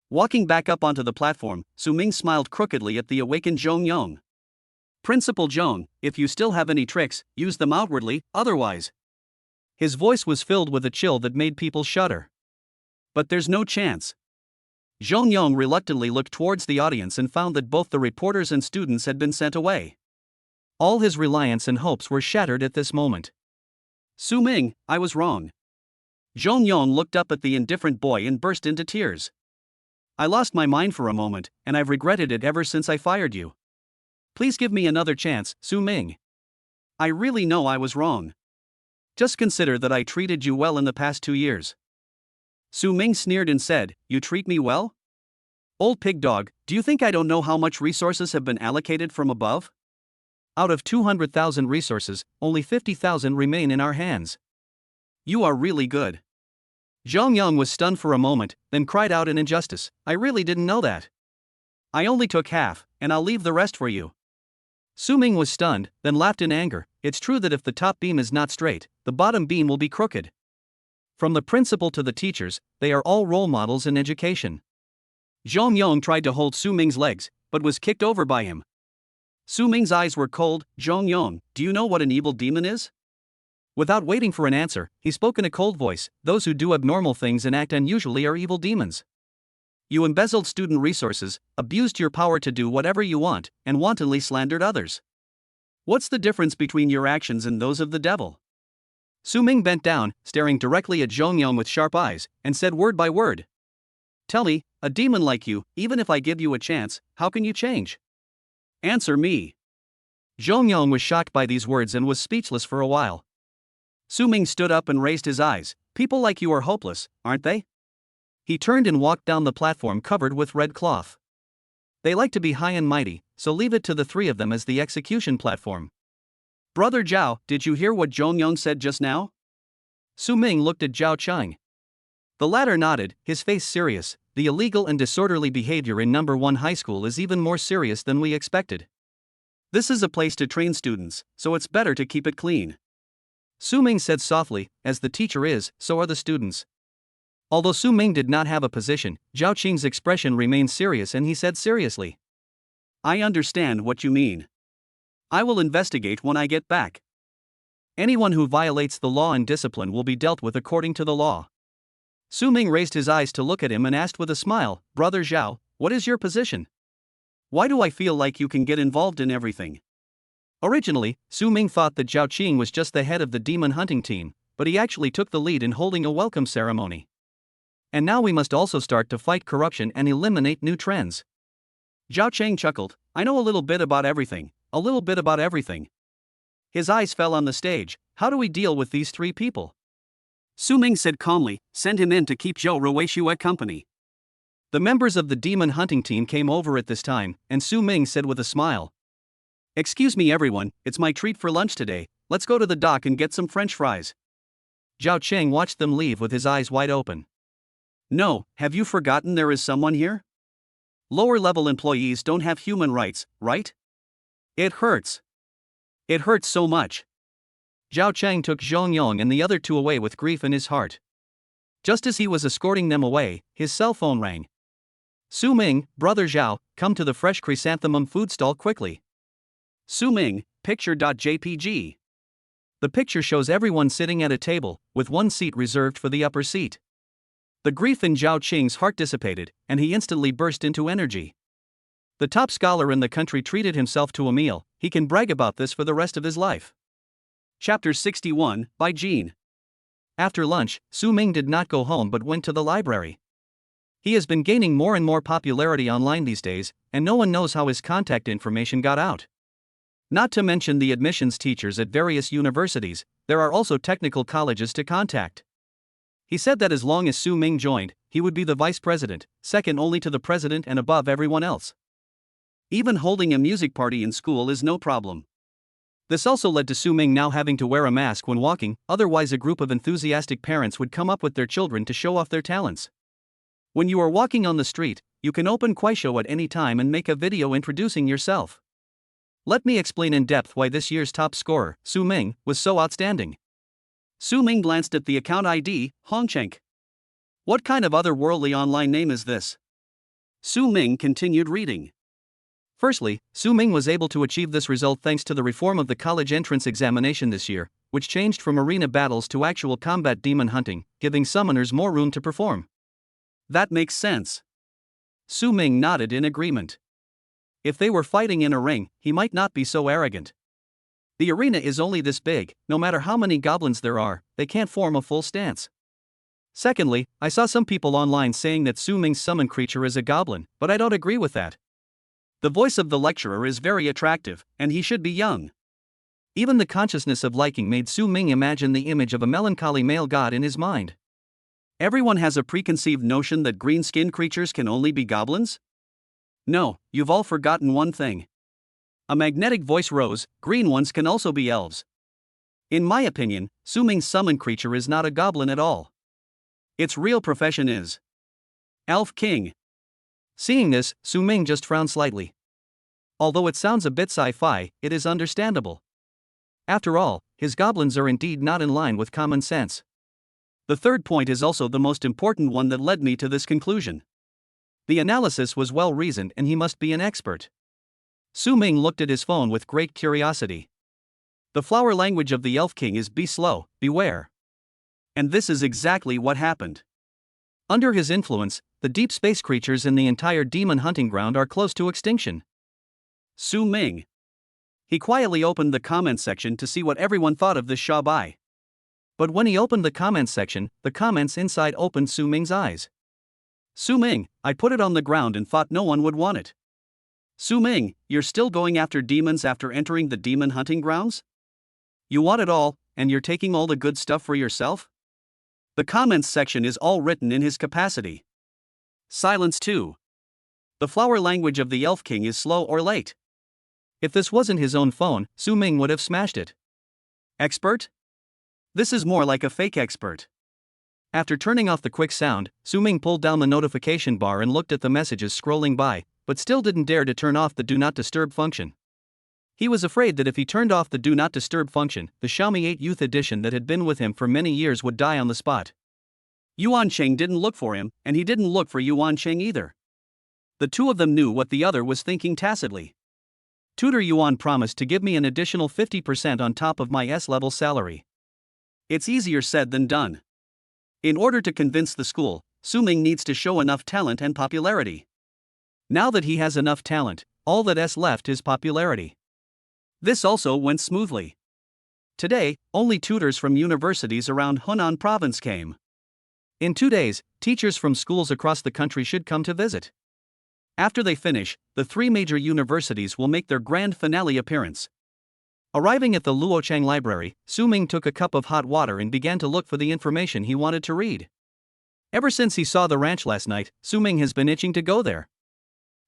Walking back up onto the platform, Su Ming smiled crookedly at the awakened Zhong Yong. Principal Zhong, if you still have any tricks, use them outwardly, otherwise. His voice was filled with a chill that made people shudder. But there's no chance. Zhong Yong reluctantly looked towards the audience and found that both the reporters and students had been sent away. All his reliance and hopes were shattered at this moment. Su Ming, I was wrong. Zhong Yong looked up at the indifferent boy and burst into tears. I lost my mind for a moment, and I've regretted it ever since I fired you. Please give me another chance, Su Ming. I really know I was wrong. Just consider that I treated you well in the past 2 years. Su Ming sneered and said, You treat me well? Old pig dog, do you think I don't know how much resources have been allocated from above? Out of 200,000 resources, only 50,000 remain in our hands. You are really good. Zhong Yang was stunned for a moment, then cried out in injustice, I really didn't know that. I only took half, and I'll leave the rest for you. Su Ming was stunned, then laughed in anger. It's true that if the top beam is not straight, the bottom beam will be crooked. From the principal to the teachers, they are all role models in education. Zhong Yong tried to hold Su Ming's legs, but was kicked over by him. Su Ming's eyes were cold. Zhong Yong, do you know what an evil demon is? Without waiting for an answer, he spoke in a cold voice, those who do abnormal things and act unusually are evil demons. You embezzled student resources, abused your power to do whatever you want, and wantonly slandered others. What's the difference between your actions and those of the devil? Su Ming bent down, staring directly at Zhong Yong with sharp eyes, and said word by word. Tell me, a demon like you, even if I give you a chance, how can you change? Answer me. Zhong Yong was shocked by these words and was speechless for a while. Su Ming stood up and raised his eyes. People like you are hopeless, aren't they? He turned and walked down the platform covered with red cloth. They like to be high and mighty, so leave it to the three of them as the execution platform. Brother Zhao, did you hear what Zhong Yong said just now? Su Ming looked at Zhao Cheng. The latter nodded, his face serious. The illegal and disorderly behavior in No. 1 high school is even more serious than we expected. This is a place to train students, so it's better to keep it clean. Su Ming said softly, as the teacher is, so are the students. Although Su Ming did not have a position, Zhao Qing's expression remained serious and he said seriously. I understand what you mean. I will investigate when I get back. Anyone who violates the law and discipline will be dealt with according to the law. Su Ming raised his eyes to look at him and asked with a smile, Brother Zhao, what is your position? Why do I feel like you can get involved in everything? Originally, Su Ming thought that Zhao Qing was just the head of the demon hunting team, but he actually took the lead in holding a welcome ceremony. And now we must also start to fight corruption and eliminate new trends. Zhao Cheng chuckled, I know a little bit about everything, a little bit about everything. His eyes fell on the stage. How do we deal with these three people? Su Ming said calmly, send him in to keep Zhou Ruixiu company. The members of the demon hunting team came over at this time, and Su Ming said with a smile. Excuse me everyone, it's my treat for lunch today, let's go to the dock and get some French fries. Zhao Cheng watched them leave with his eyes wide open. No, have you forgotten there is someone here? Lower-level employees don't have human rights, right? It hurts. It hurts so much. Zhao Cheng took Zhong Yong and the other two away with grief in his heart. Just as he was escorting them away, his cell phone rang. Su Ming, Brother Zhao, come to the fresh chrysanthemum food stall quickly. Su Ming, picture.jpg. The picture shows everyone sitting at a table, with one seat reserved for the upper seat. The grief in Zhao Qing's heart dissipated, and he instantly burst into energy. The top scholar in the country treated himself to a meal. He can brag about this for the rest of his life. Chapter 61, by Jean. After lunch, Su Ming did not go home but went to the library. He has been gaining more and more popularity online these days, and no one knows how his contact information got out. Not to mention the admissions teachers at various universities, there are also technical colleges to contact. He said that as long as Su Ming joined, he would be the vice president, second only to the president and above everyone else. Even holding a music party in school is no problem. This also led to Su Ming now having to wear a mask when walking, otherwise a group of enthusiastic parents would come up with their children to show off their talents. When you are walking on the street, you can open Kuaishou at any time and make a video introducing yourself. Let me explain in depth why this year's top scorer, Su Ming, was so outstanding. Su Ming glanced at the account ID, Hongcheng. What kind of otherworldly online name is this? Su Ming continued reading. Firstly, Su Ming was able to achieve this result thanks to the reform of the college entrance examination this year, which changed from arena battles to actual combat demon hunting, giving summoners more room to perform. That makes sense. Su Ming nodded in agreement. If they were fighting in a ring, he might not be so arrogant. The arena is only this big, no matter how many goblins there are, they can't form a full stance. Secondly, I saw some people online saying that Su Ming's summon creature is a goblin, but I don't agree with that. The voice of the lecturer is very attractive, and he should be young. Even the consciousness of liking made Su Ming imagine the image of a melancholy male god in his mind. Everyone has a preconceived notion that green-skinned creatures can only be goblins? No, you've all forgotten one thing. A magnetic voice rose, green ones can also be elves. In my opinion, Su Ming's summon creature is not a goblin at all. Its real profession is Elf King. Seeing this, Su Ming just frowned slightly. Although it sounds a bit sci-fi, it is understandable. After all, his goblins are indeed not in line with common sense. The third point is also the most important one that led me to this conclusion. The analysis was well reasoned and he must be an expert. Su Ming looked at his phone with great curiosity. The flower language of the Elf King is be slow, beware. And this is exactly what happened. Under his influence, the deep space creatures in the entire demon hunting ground are close to extinction. Su Ming. He quietly opened the comments section to see what everyone thought of this Shabai. But when he opened the comments section, the comments inside opened Su Ming's eyes. Su Ming, I put it on the ground and thought no one would want it. Su Ming, you're still going after demons after entering the demon hunting grounds? You want it all, and you're taking all the good stuff for yourself? The comments section is all written in his capacity. Silence 2. The flower language of the Elf King is slow or late. If this wasn't his own phone, Su Ming would have smashed it. Expert? This is more like a fake expert. After turning off the quick sound, Su Ming pulled down the notification bar and looked at the messages scrolling by, but still didn't dare to turn off the Do Not Disturb function. He was afraid that if he turned off the Do Not Disturb function, the Xiaomi 8 Youth Edition that had been with him for many years would die on the spot. Yuan Cheng didn't look for him, and he didn't look for Yuan Cheng either. The two of them knew what the other was thinking tacitly. Tutor Yuan promised to give me an additional 50% on top of my S-level salary. It's easier said than done. In order to convince the school, Su Ming needs to show enough talent and popularity. Now that he has enough talent, all that's left is popularity. This also went smoothly. Today, only tutors from universities around Hunan province came. In 2 days, teachers from schools across the country should come to visit. After they finish, the 3 major universities will make their grand finale appearance. Arriving at the Luochang Library, Su Ming took a cup of hot water and began to look for the information he wanted to read. Ever since he saw the ranch last night, Su Ming has been itching to go there.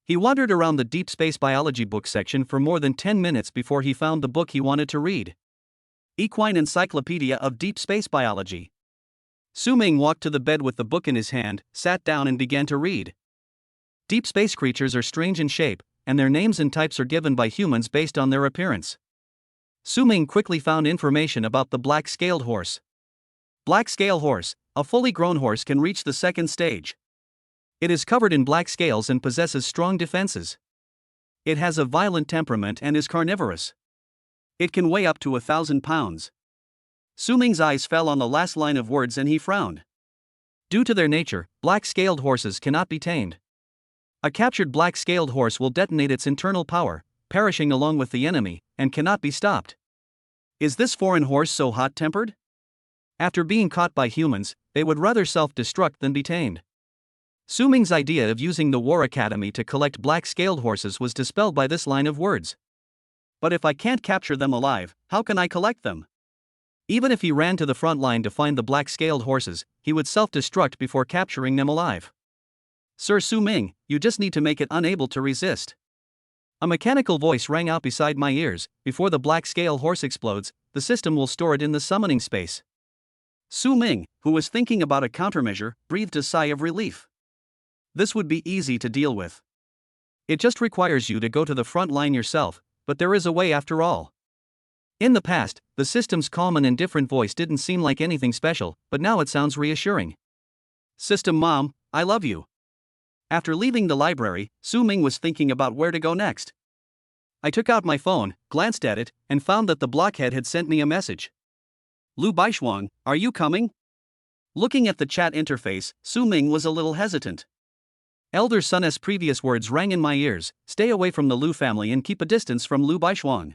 He wandered around the deep space biology book section for more than 10 minutes before he found the book he wanted to read. Equine Encyclopedia of Deep Space Biology. Su Ming walked to the bed with the book in his hand, sat down and began to read. Deep space creatures are strange in shape, and their names and types are given by humans based on their appearance. Su Ming quickly found information about the black-scaled horse. Black-scale horse, a fully grown horse can reach the 2nd stage. It is covered in black scales and possesses strong defenses. It has a violent temperament and is carnivorous. It can weigh up to 1,000 pounds. Su Ming's eyes fell on the last line of words and he frowned. Due to their nature, black-scaled horses cannot be tamed. A captured black-scaled horse will detonate its internal power, perishing along with the enemy, and cannot be stopped. Is this foreign horse so hot-tempered? After being caught by humans, they would rather self-destruct than be tamed. Su Ming's idea of using the War Academy to collect black-scaled horses was dispelled by this line of words. But if I can't capture them alive, how can I collect them? Even if he ran to the front line to find the black-scaled horses, he would self-destruct before capturing them alive. Sir Su Ming, you just need to make it unable to resist. A mechanical voice rang out beside my ears. Before the black-scale horse explodes, the system will store it in the summoning space. Su Ming, who was thinking about a countermeasure, breathed a sigh of relief. This would be easy to deal with. It just requires you to go to the front line yourself, but there is a way after all. In the past, the system's calm and indifferent voice didn't seem like anything special, but now it sounds reassuring. System Mom, I love you. After leaving the library, Su Ming was thinking about where to go next. I took out my phone, glanced at it, and found that the blockhead had sent me a message. Lu Baishuang, are you coming? Looking at the chat interface, Su Ming was a little hesitant. Elder Sun's previous words rang in my ears: stay away from the Lu family and keep a distance from Lu Baishuang.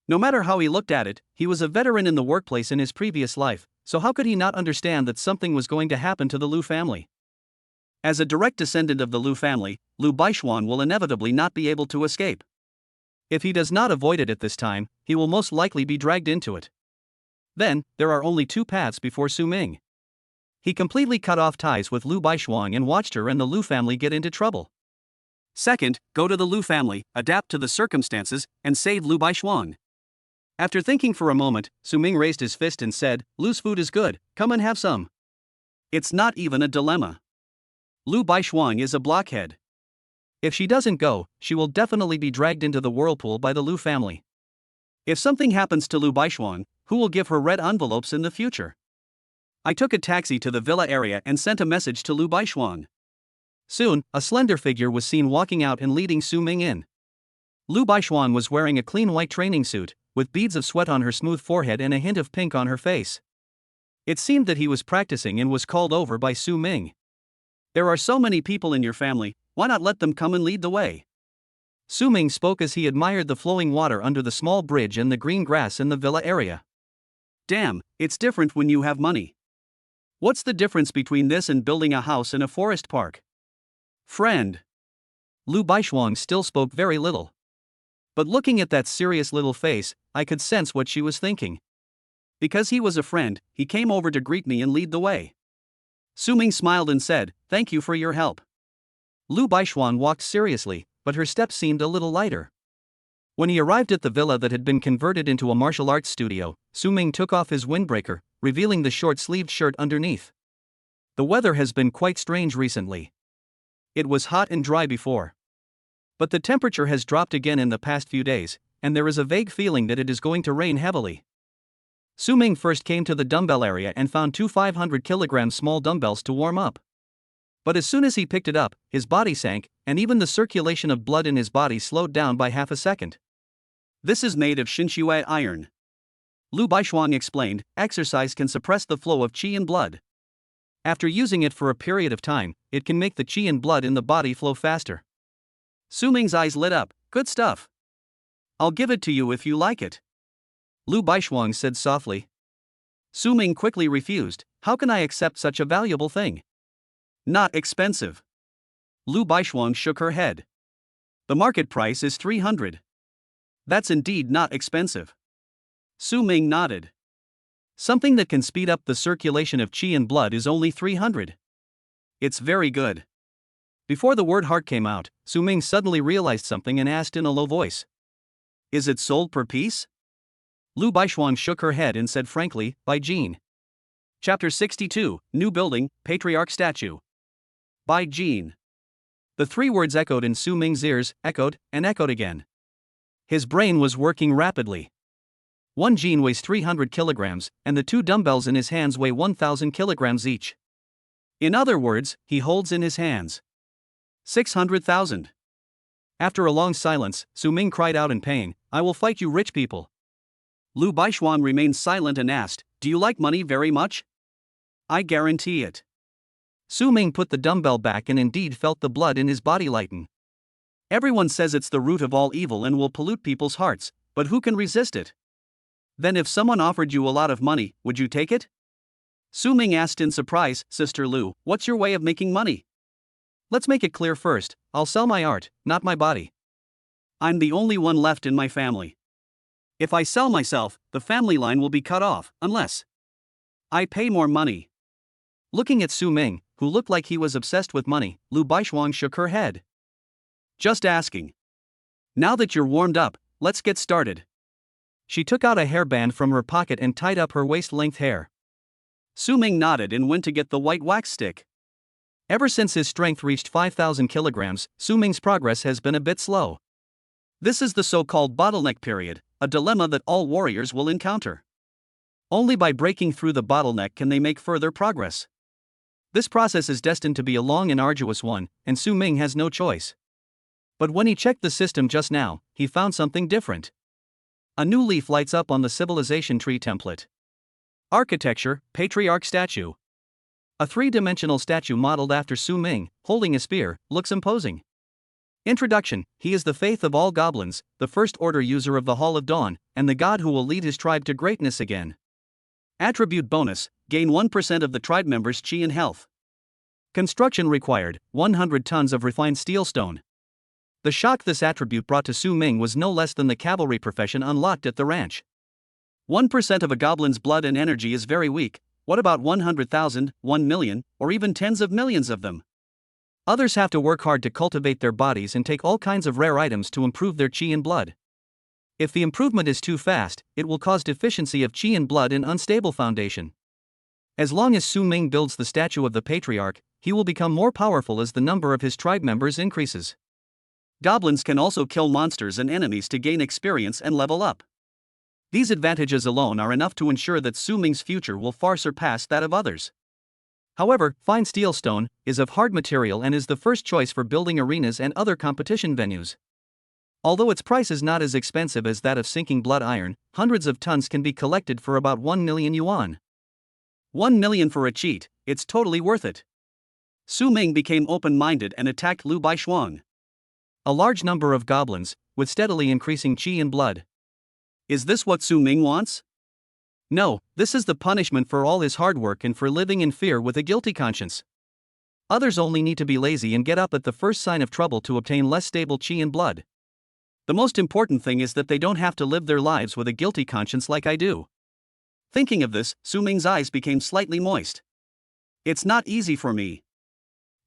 No matter how he looked at it, he was a veteran in the workplace in his previous life, so how could he not understand that something was going to happen to the Lu family? As a direct descendant of the Lu family, Lu Baishuang will inevitably not be able to escape. If he does not avoid it at this time, he will most likely be dragged into it. Then, there are only two paths before Su Ming. He completely cut off ties with Lu Baishuang and watched her and the Lu family get into trouble. Second, go to the Lu family, adapt to the circumstances, and save Lu Baishuang. After thinking for a moment, Su Ming raised his fist and said, Lu's food is good, come and have some. It's not even a dilemma. Lu Baishuang is a blockhead. If she doesn't go, she will definitely be dragged into the whirlpool by the Lu family. If something happens to Lu Baishuang, who will give her red envelopes in the future? I took a taxi to the villa area and sent a message to Lu Baishuang. Soon, a slender figure was seen walking out and leading Su Ming in. Lu Baishuang was wearing a clean white training suit, with beads of sweat on her smooth forehead and a hint of pink on her face. It seemed that he was practicing and was called over by Su Ming. There are so many people in your family, why not let them come and lead the way? Su Ming spoke as he admired the flowing water under the small bridge and the green grass in the villa area. Damn, it's different when you have money. What's the difference between this and building a house in a forest park? Friend. Lu Baishuang still spoke very little. But looking at that serious little face, I could sense what she was thinking. Because he was a friend, he came over to greet me and lead the way. Su Ming smiled and said, thank you for your help. Lu Baishuang walked seriously, but her steps seemed a little lighter. When he arrived at the villa that had been converted into a martial arts studio, Su Ming took off his windbreaker, revealing the short-sleeved shirt underneath. The weather has been quite strange recently. It was hot and dry before. But the temperature has dropped again in the past few days, and there is a vague feeling that it is going to rain heavily. Su Ming first came to the dumbbell area and found two 500 kg small dumbbells to warm up. But as soon as he picked it up, his body sank, and even the circulation of blood in his body slowed down by half a second. This is made of Xinshui iron. Lu Baishuang explained, exercise can suppress the flow of qi and blood. After using it for a period of time, it can make the qi and blood in the body flow faster. Su Ming's eyes lit up, good stuff. I'll give it to you if you like it. Lu Baishuang said softly. Su Ming quickly refused, how can I accept such a valuable thing? Not expensive. Lu Baishuang shook her head. The market price is 300. That's indeed not expensive. Su Ming nodded. Something that can speed up the circulation of qi and blood is only 300. It's very good. Before the word heart came out, Su Ming suddenly realized something and asked in a low voice. Is it sold per piece? Lu Baishuang shook her head and said frankly, by Jean. Chapter 62, New Building, Patriarch Statue. By Jean. The three words echoed in Su Ming's ears, echoed, and echoed again. His brain was working rapidly. One Jean weighs 300 kilograms, and the two dumbbells in his hands weigh 1,000 kilograms each. In other words, he holds in his hands 600,000. After a long silence, Su Ming cried out in pain, I will fight you rich people. Lu Baishuang remained silent and asked, do you like money very much? I guarantee it. Su Ming put the dumbbell back and indeed felt the blood in his body lighten. Everyone says it's the root of all evil and will pollute people's hearts, but who can resist it? Then if someone offered you a lot of money, would you take it? Su Ming asked in surprise, Sister Lu, what's your way of making money? Let's make it clear first, I'll sell my art, not my body. I'm the only one left in my family. If I sell myself, the family line will be cut off, unless I pay more money. Looking at Su Ming, who looked like he was obsessed with money, Lu Baishuang shook her head. Just asking. Now that you're warmed up, let's get started. She took out a hairband from her pocket and tied up her waist-length hair. Su Ming nodded and went to get the white wax stick. Ever since his strength reached 5,000 kilograms, Su Ming's progress has been a bit slow. This is the so-called bottleneck period, a dilemma that all warriors will encounter. Only by breaking through the bottleneck can they make further progress. This process is destined to be a long and arduous one, and Su Ming has no choice. But when he checked the system just now, he found something different. A new leaf lights up on the civilization tree template. Architecture, Patriarch statue. A three-dimensional statue modeled after Su Ming, holding a spear, looks imposing. Introduction: he is the faith of all goblins, the first order user of the Hall of Dawn, and the god who will lead his tribe to greatness again. Attribute bonus: gain 1% of the tribe members' chi and health. Construction required: 100 tons of refined steel stone. The shock this attribute brought to Su Ming was no less than the cavalry profession unlocked at the ranch. 1% of a goblin's blood and energy is very weak. What about 100,000, 1 million, or even tens of millions of them? Others have to work hard to cultivate their bodies and take all kinds of rare items to improve their chi and blood. If the improvement is too fast, it will cause deficiency of chi and blood and unstable foundation. As long as Su Ming builds the statue of the patriarch, he will become more powerful as the number of his tribe members increases. Goblins can also kill monsters and enemies to gain experience and level up. These advantages alone are enough to ensure that Su Ming's future will far surpass that of others. However, fine steel stone is of hard material and is the first choice for building arenas and other competition venues. Although its price is not as expensive as that of sinking blood iron, hundreds of tons can be collected for about 1 million yuan. 1 million for a cheat, it's totally worth it. Su Ming became open-minded and attacked Lu Baishuang. A large number of goblins, with steadily increasing chi and blood. Is this what Su Ming wants? No, this is the punishment for all his hard work and for living in fear with a guilty conscience. Others only need to be lazy and get up at the first sign of trouble to obtain less stable chi and blood. The most important thing is that they don't have to live their lives with a guilty conscience like I do. Thinking of this, Su Ming's eyes became slightly moist. It's not easy for me.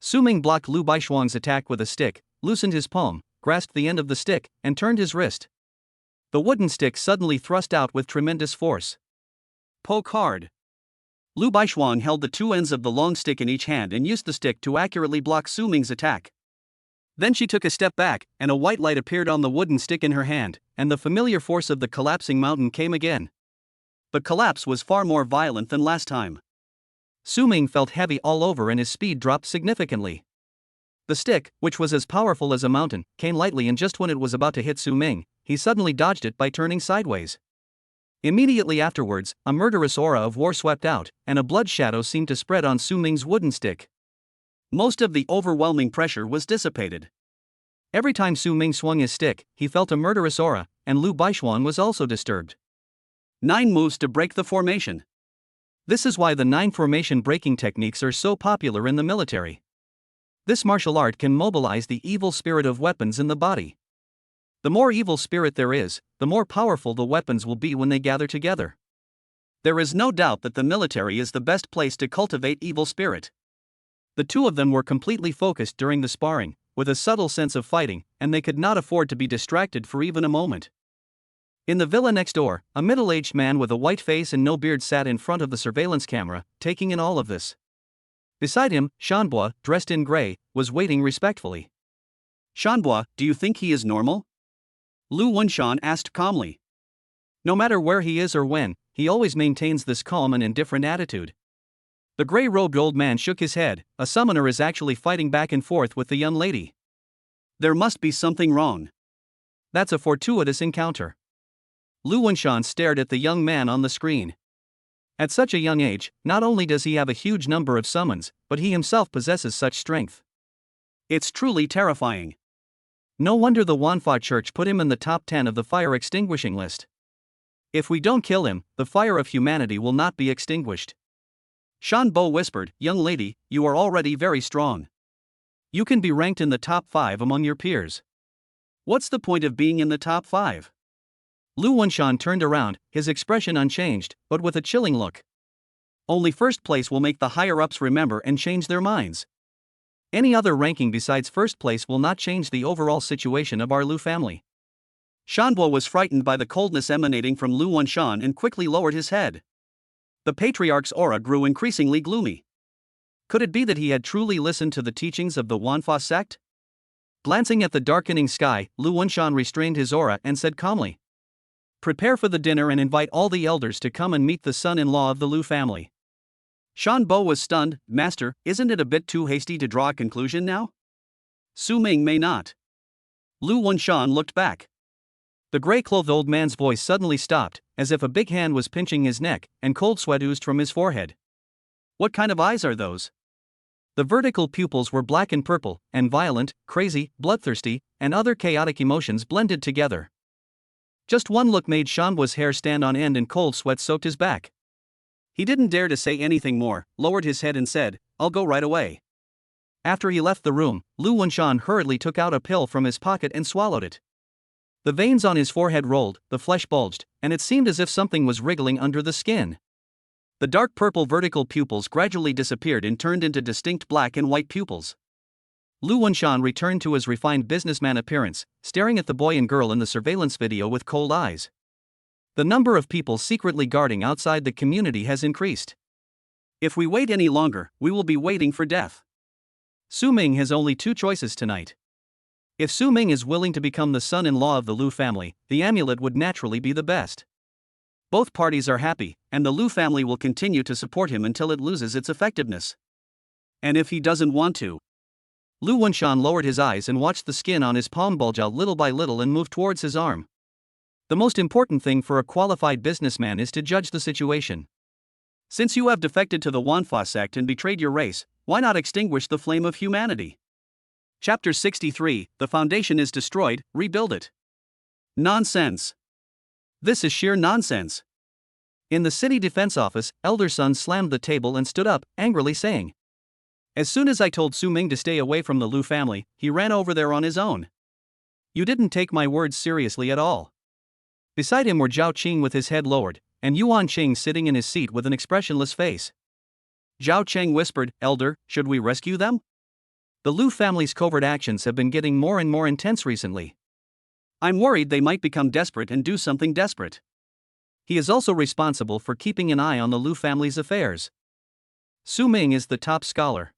Su Ming blocked Lu Baishuang's attack with a stick, loosened his palm, grasped the end of the stick, and turned his wrist. The wooden stick suddenly thrust out with tremendous force. Poke hard. Lu Baishuang held the two ends of the long stick in each hand and used the stick to accurately block Su Ming's attack. Then she took a step back, and a white light appeared on the wooden stick in her hand, and the familiar force of the collapsing mountain came again. The collapse was far more violent than last time. Su Ming felt heavy all over and his speed dropped significantly. The stick, which was as powerful as a mountain, came lightly, and just when it was about to hit Su Ming, he suddenly dodged it by turning sideways. Immediately afterwards, a murderous aura of war swept out, and a blood shadow seemed to spread on Su Ming's wooden stick. Most of the overwhelming pressure was dissipated. Every time Su Ming swung his stick, he felt a murderous aura, and Lu Baishuang was also disturbed. 9 moves to break the formation. This is why the 9 formation breaking techniques are so popular in the military. This martial art can mobilize the evil spirit of weapons in the body. The more evil spirit there is, the more powerful the weapons will be when they gather together. There is no doubt that the military is the best place to cultivate evil spirit. The two of them were completely focused during the sparring, with a subtle sense of fighting, and they could not afford to be distracted for even a moment. In the villa next door, a middle-aged man with a white face and no beard sat in front of the surveillance camera, taking in all of this. Beside him, Shanbo, dressed in gray, was waiting respectfully. Shanbo, do you think he is normal? Lu Wunshan asked calmly. No matter where he is or when, he always maintains this calm and indifferent attitude. The gray-robed old man shook his head. A summoner is actually fighting back and forth with the young lady. There must be something wrong. That's a fortuitous encounter. Lu Wunshan stared at the young man on the screen. At such a young age, not only does he have a huge number of summons, but he himself possesses such strength. It's truly terrifying. No wonder the Wanfa Church put him in the top 10 of the fire extinguishing list. If we don't kill him, the fire of humanity will not be extinguished. Shanbo whispered, young lady, you are already very strong. You can be ranked in the top 5 among your peers. What's the point of being in the top 5? Lu Wunshan turned around, his expression unchanged, but with a chilling look. Only first place will make the higher-ups remember and change their minds. Any other ranking besides first place will not change the overall situation of our Lu family. Shanbo was frightened by the coldness emanating from Lu Wunshan and quickly lowered his head. The patriarch's aura grew increasingly gloomy. Could it be that he had truly listened to the teachings of the Wanfa sect? Glancing at the darkening sky, Lu Wunshan restrained his aura and said calmly, "Prepare for the dinner and invite all the elders to come and meet the son-in-law of the Lu family." Shan Bo was stunned. "Master, isn't it a bit too hasty to draw a conclusion now?" "Su Ming may not." Lu Wunshan looked back. The gray-clothed old man's voice suddenly stopped, as if a big hand was pinching his neck, and cold sweat oozed from his forehead. "What kind of eyes are those?" The vertical pupils were black and purple, and violent, crazy, bloodthirsty, and other chaotic emotions blended together. Just one look made Shanbo's hair stand on end and cold sweat soaked his back. He didn't dare to say anything more, lowered his head and said, "I'll go right away." After he left the room, Lu Wunshan hurriedly took out a pill from his pocket and swallowed it. The veins on his forehead rolled, the flesh bulged, and it seemed as if something was wriggling under the skin. The dark purple vertical pupils gradually disappeared and turned into distinct black and white pupils. Lu Wunshan returned to his refined businessman appearance, staring at the boy and girl in the surveillance video with cold eyes. The number of people secretly guarding outside the community has increased. If we wait any longer, we will be waiting for death. Su Ming has only two choices tonight. If Su Ming is willing to become the son-in-law of the Lu family, the amulet would naturally be the best. Both parties are happy, and the Lu family will continue to support him until it loses its effectiveness. And if he doesn't want to? Lu Wunshan lowered his eyes and watched the skin on his palm bulge out little by little and move towards his arm. The most important thing for a qualified businessman is to judge the situation. Since you have defected to the Wanfa sect and betrayed your race, why not extinguish the flame of humanity? Chapter 63, The Foundation is Destroyed, Rebuild It. Nonsense. This is sheer nonsense. In the city defense office, Elder Sun slammed the table and stood up, angrily saying, "As soon as I told Su Ming to stay away from the Lu family, he ran over there on his own. You didn't take my words seriously at all." Beside him were Zhao Qing with his head lowered, and Yuan Qing sitting in his seat with an expressionless face. Zhao Qing whispered, "Elder, should we rescue them? The Lu family's covert actions have been getting more and more intense recently. I'm worried they might become desperate and do something desperate. He is also responsible for keeping an eye on the Lu family's affairs. Su Ming is the top scholar.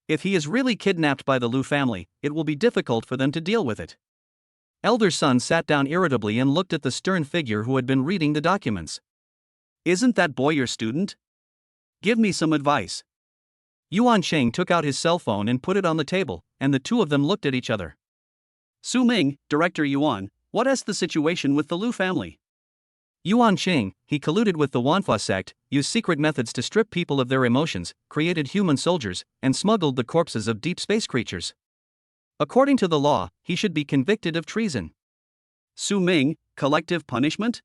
If he is really kidnapped by the Lu family, it will be difficult for them to deal with it." Elder Sun sat down irritably and looked at the stern figure who had been reading the documents. "Isn't that boy your student? Give me some advice." Yuan Cheng took out his cell phone and put it on the table, and the two of them looked at each other. "Su Ming, Director Yuan, what is the situation with the Lu family?" Yuan Cheng, he colluded with the Wanfa sect, used secret methods to strip people of their emotions, created human soldiers, and smuggled the corpses of deep space creatures. According to the law, he should be convicted of treason. Su Ming, collective punishment?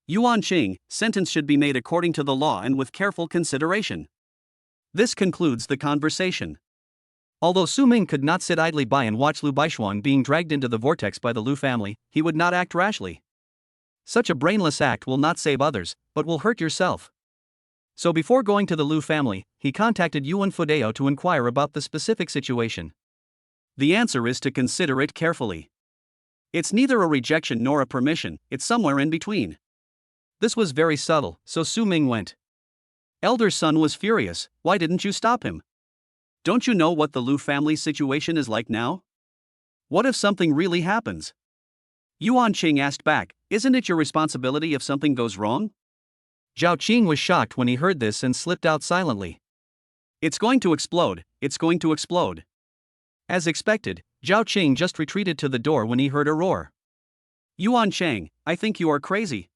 Yuan Qing, sentence should be made according to the law and with careful consideration. This concludes the conversation. Although Su Ming could not sit idly by and watch Lu Baishuang being dragged into the vortex by the Lu family, he would not act rashly. Such a brainless act will not save others, but will hurt yourself. So before going to the Lu family, he contacted Yuan Fudeo to inquire about the specific situation. The answer is to consider it carefully. It's neither a rejection nor a permission, it's somewhere in between. This was very subtle, so Su Ming went. Elder Sun was furious. "Why didn't you stop him? Don't you know what the Lu family situation is like now? What if something really happens?" Yuan Qing asked back, "Isn't it your responsibility if something goes wrong?" Zhao Qing was shocked when he heard this and slipped out silently. "It's going to explode, it's going to explode." As expected, Zhao Qing just retreated to the door when he heard a roar. "Yuan Cheng, I think you are crazy.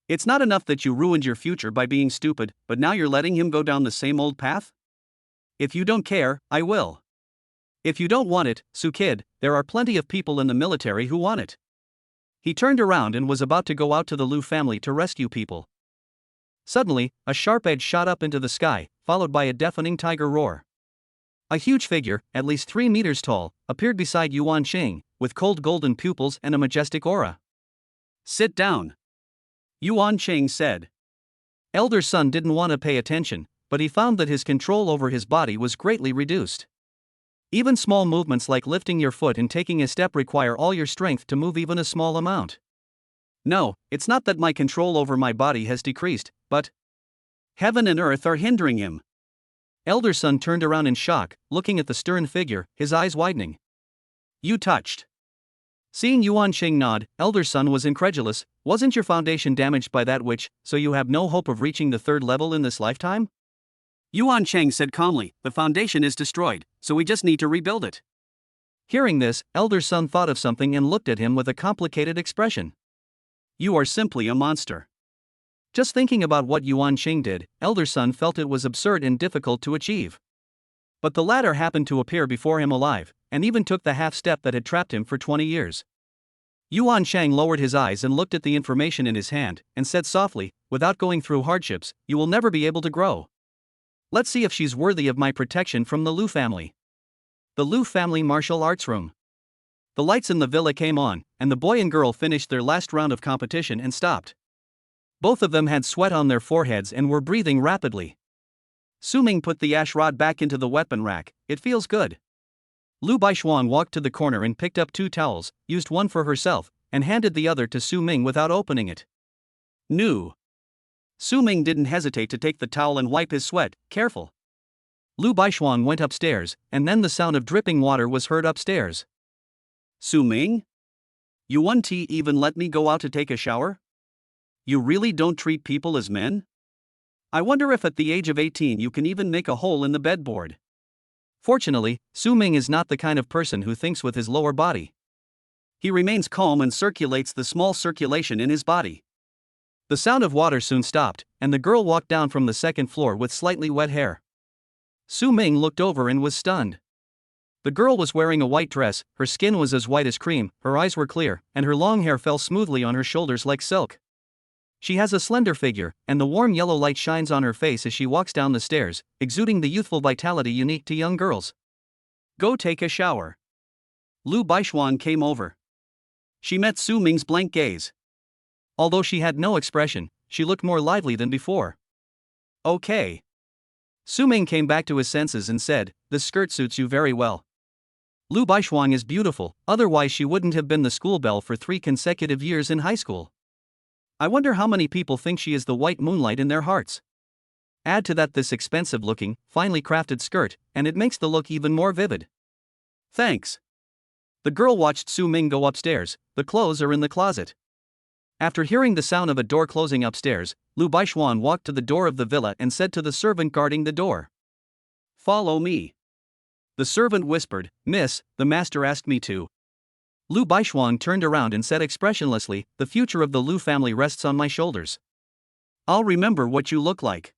It's not enough that you ruined your future by being stupid, but now you're letting him go down the same old path? If you don't care, I will. If you don't want it, Su Kid, there are plenty of people in the military who want it." He turned around and was about to go out to the Lu family to rescue people. Suddenly, a sharp edge shot up into the sky, followed by a deafening tiger roar. A huge figure, at least 3 meters tall, appeared beside Yuan Qing, with cold golden pupils and a majestic aura. "Sit down," Yuan Qing said. Elder Sun didn't want to pay attention, but he found that his control over his body was greatly reduced. Even small movements like lifting your foot and taking a step require all your strength to move even a small amount. "No, it's not that my control over my body has decreased, but heaven and earth are hindering him." Elder Sun turned around in shock, looking at the stern figure, his eyes widening. You touched. Seeing Yuan Sheng nod, elder son was incredulous. Wasn't your foundation damaged by that witch, so you have no hope of reaching the third level in this lifetime? Yuan Sheng said calmly, the foundation is destroyed, so we just need to rebuild it. Hearing this, elder son thought of something and looked at him with a complicated expression. You are simply a monster. Just thinking about what Yuan Sheng did, elder son felt it was absurd and difficult to achieve. But the latter happened to appear before him alive, and even took the half-step that had trapped him for 20 years. Yuan Sheng lowered his eyes and looked at the information in his hand, and said softly, without going through hardships, you will never be able to grow. Let's see if she's worthy of my protection from the Liu family. The Liu family martial arts room. The lights in the villa came on, and the boy and girl finished their last round of competition and stopped. Both of them had sweat on their foreheads and were breathing rapidly. Su Ming put the ash rod back into the weapon rack. It feels good. Lu Baishuan walked to the corner and picked up 2 towels, used one for herself, and handed the other to Su Ming without opening it. New. Su Ming didn't hesitate to take the towel and wipe his sweat. Careful. Lu Baishuan went upstairs, and then the sound of dripping water was heard upstairs. Su Ming? You won't even let me go out to take a shower? You really don't treat people as men? I wonder if at the age of 18 you can even make a hole in the bedboard. Fortunately, Su Ming is not the kind of person who thinks with his lower body. He remains calm and circulates the small circulation in his body. The sound of water soon stopped, and the girl walked down from the second floor with slightly wet hair. Su Ming looked over and was stunned. The girl was wearing a white dress, her skin was as white as cream, her eyes were clear, and her long hair fell smoothly on her shoulders like silk. She has a slender figure, and the warm yellow light shines on her face as she walks down the stairs, exuding the youthful vitality unique to young girls. Go take a shower. Lu Baishuan came over. She met Su Ming's blank gaze. Although she had no expression, she looked more lively than before. Okay. Su Ming came back to his senses and said, this skirt suits you very well. Lu Baishuan is beautiful, otherwise she wouldn't have been the school belle for 3 consecutive years in high school. I wonder how many people think she is the white moonlight in their hearts. Add to that this expensive-looking, finely crafted skirt, and it makes the look even more vivid. Thanks. The girl watched Su Ming go upstairs. The clothes are in the closet. After hearing the sound of a door closing upstairs, Lu Baishuan walked to the door of the villa and said to the servant guarding the door, follow me. The servant whispered, Miss, the master asked me to. Lu Baishuan turned around and said expressionlessly, the future of the Liu family rests on my shoulders. I'll remember what you look like.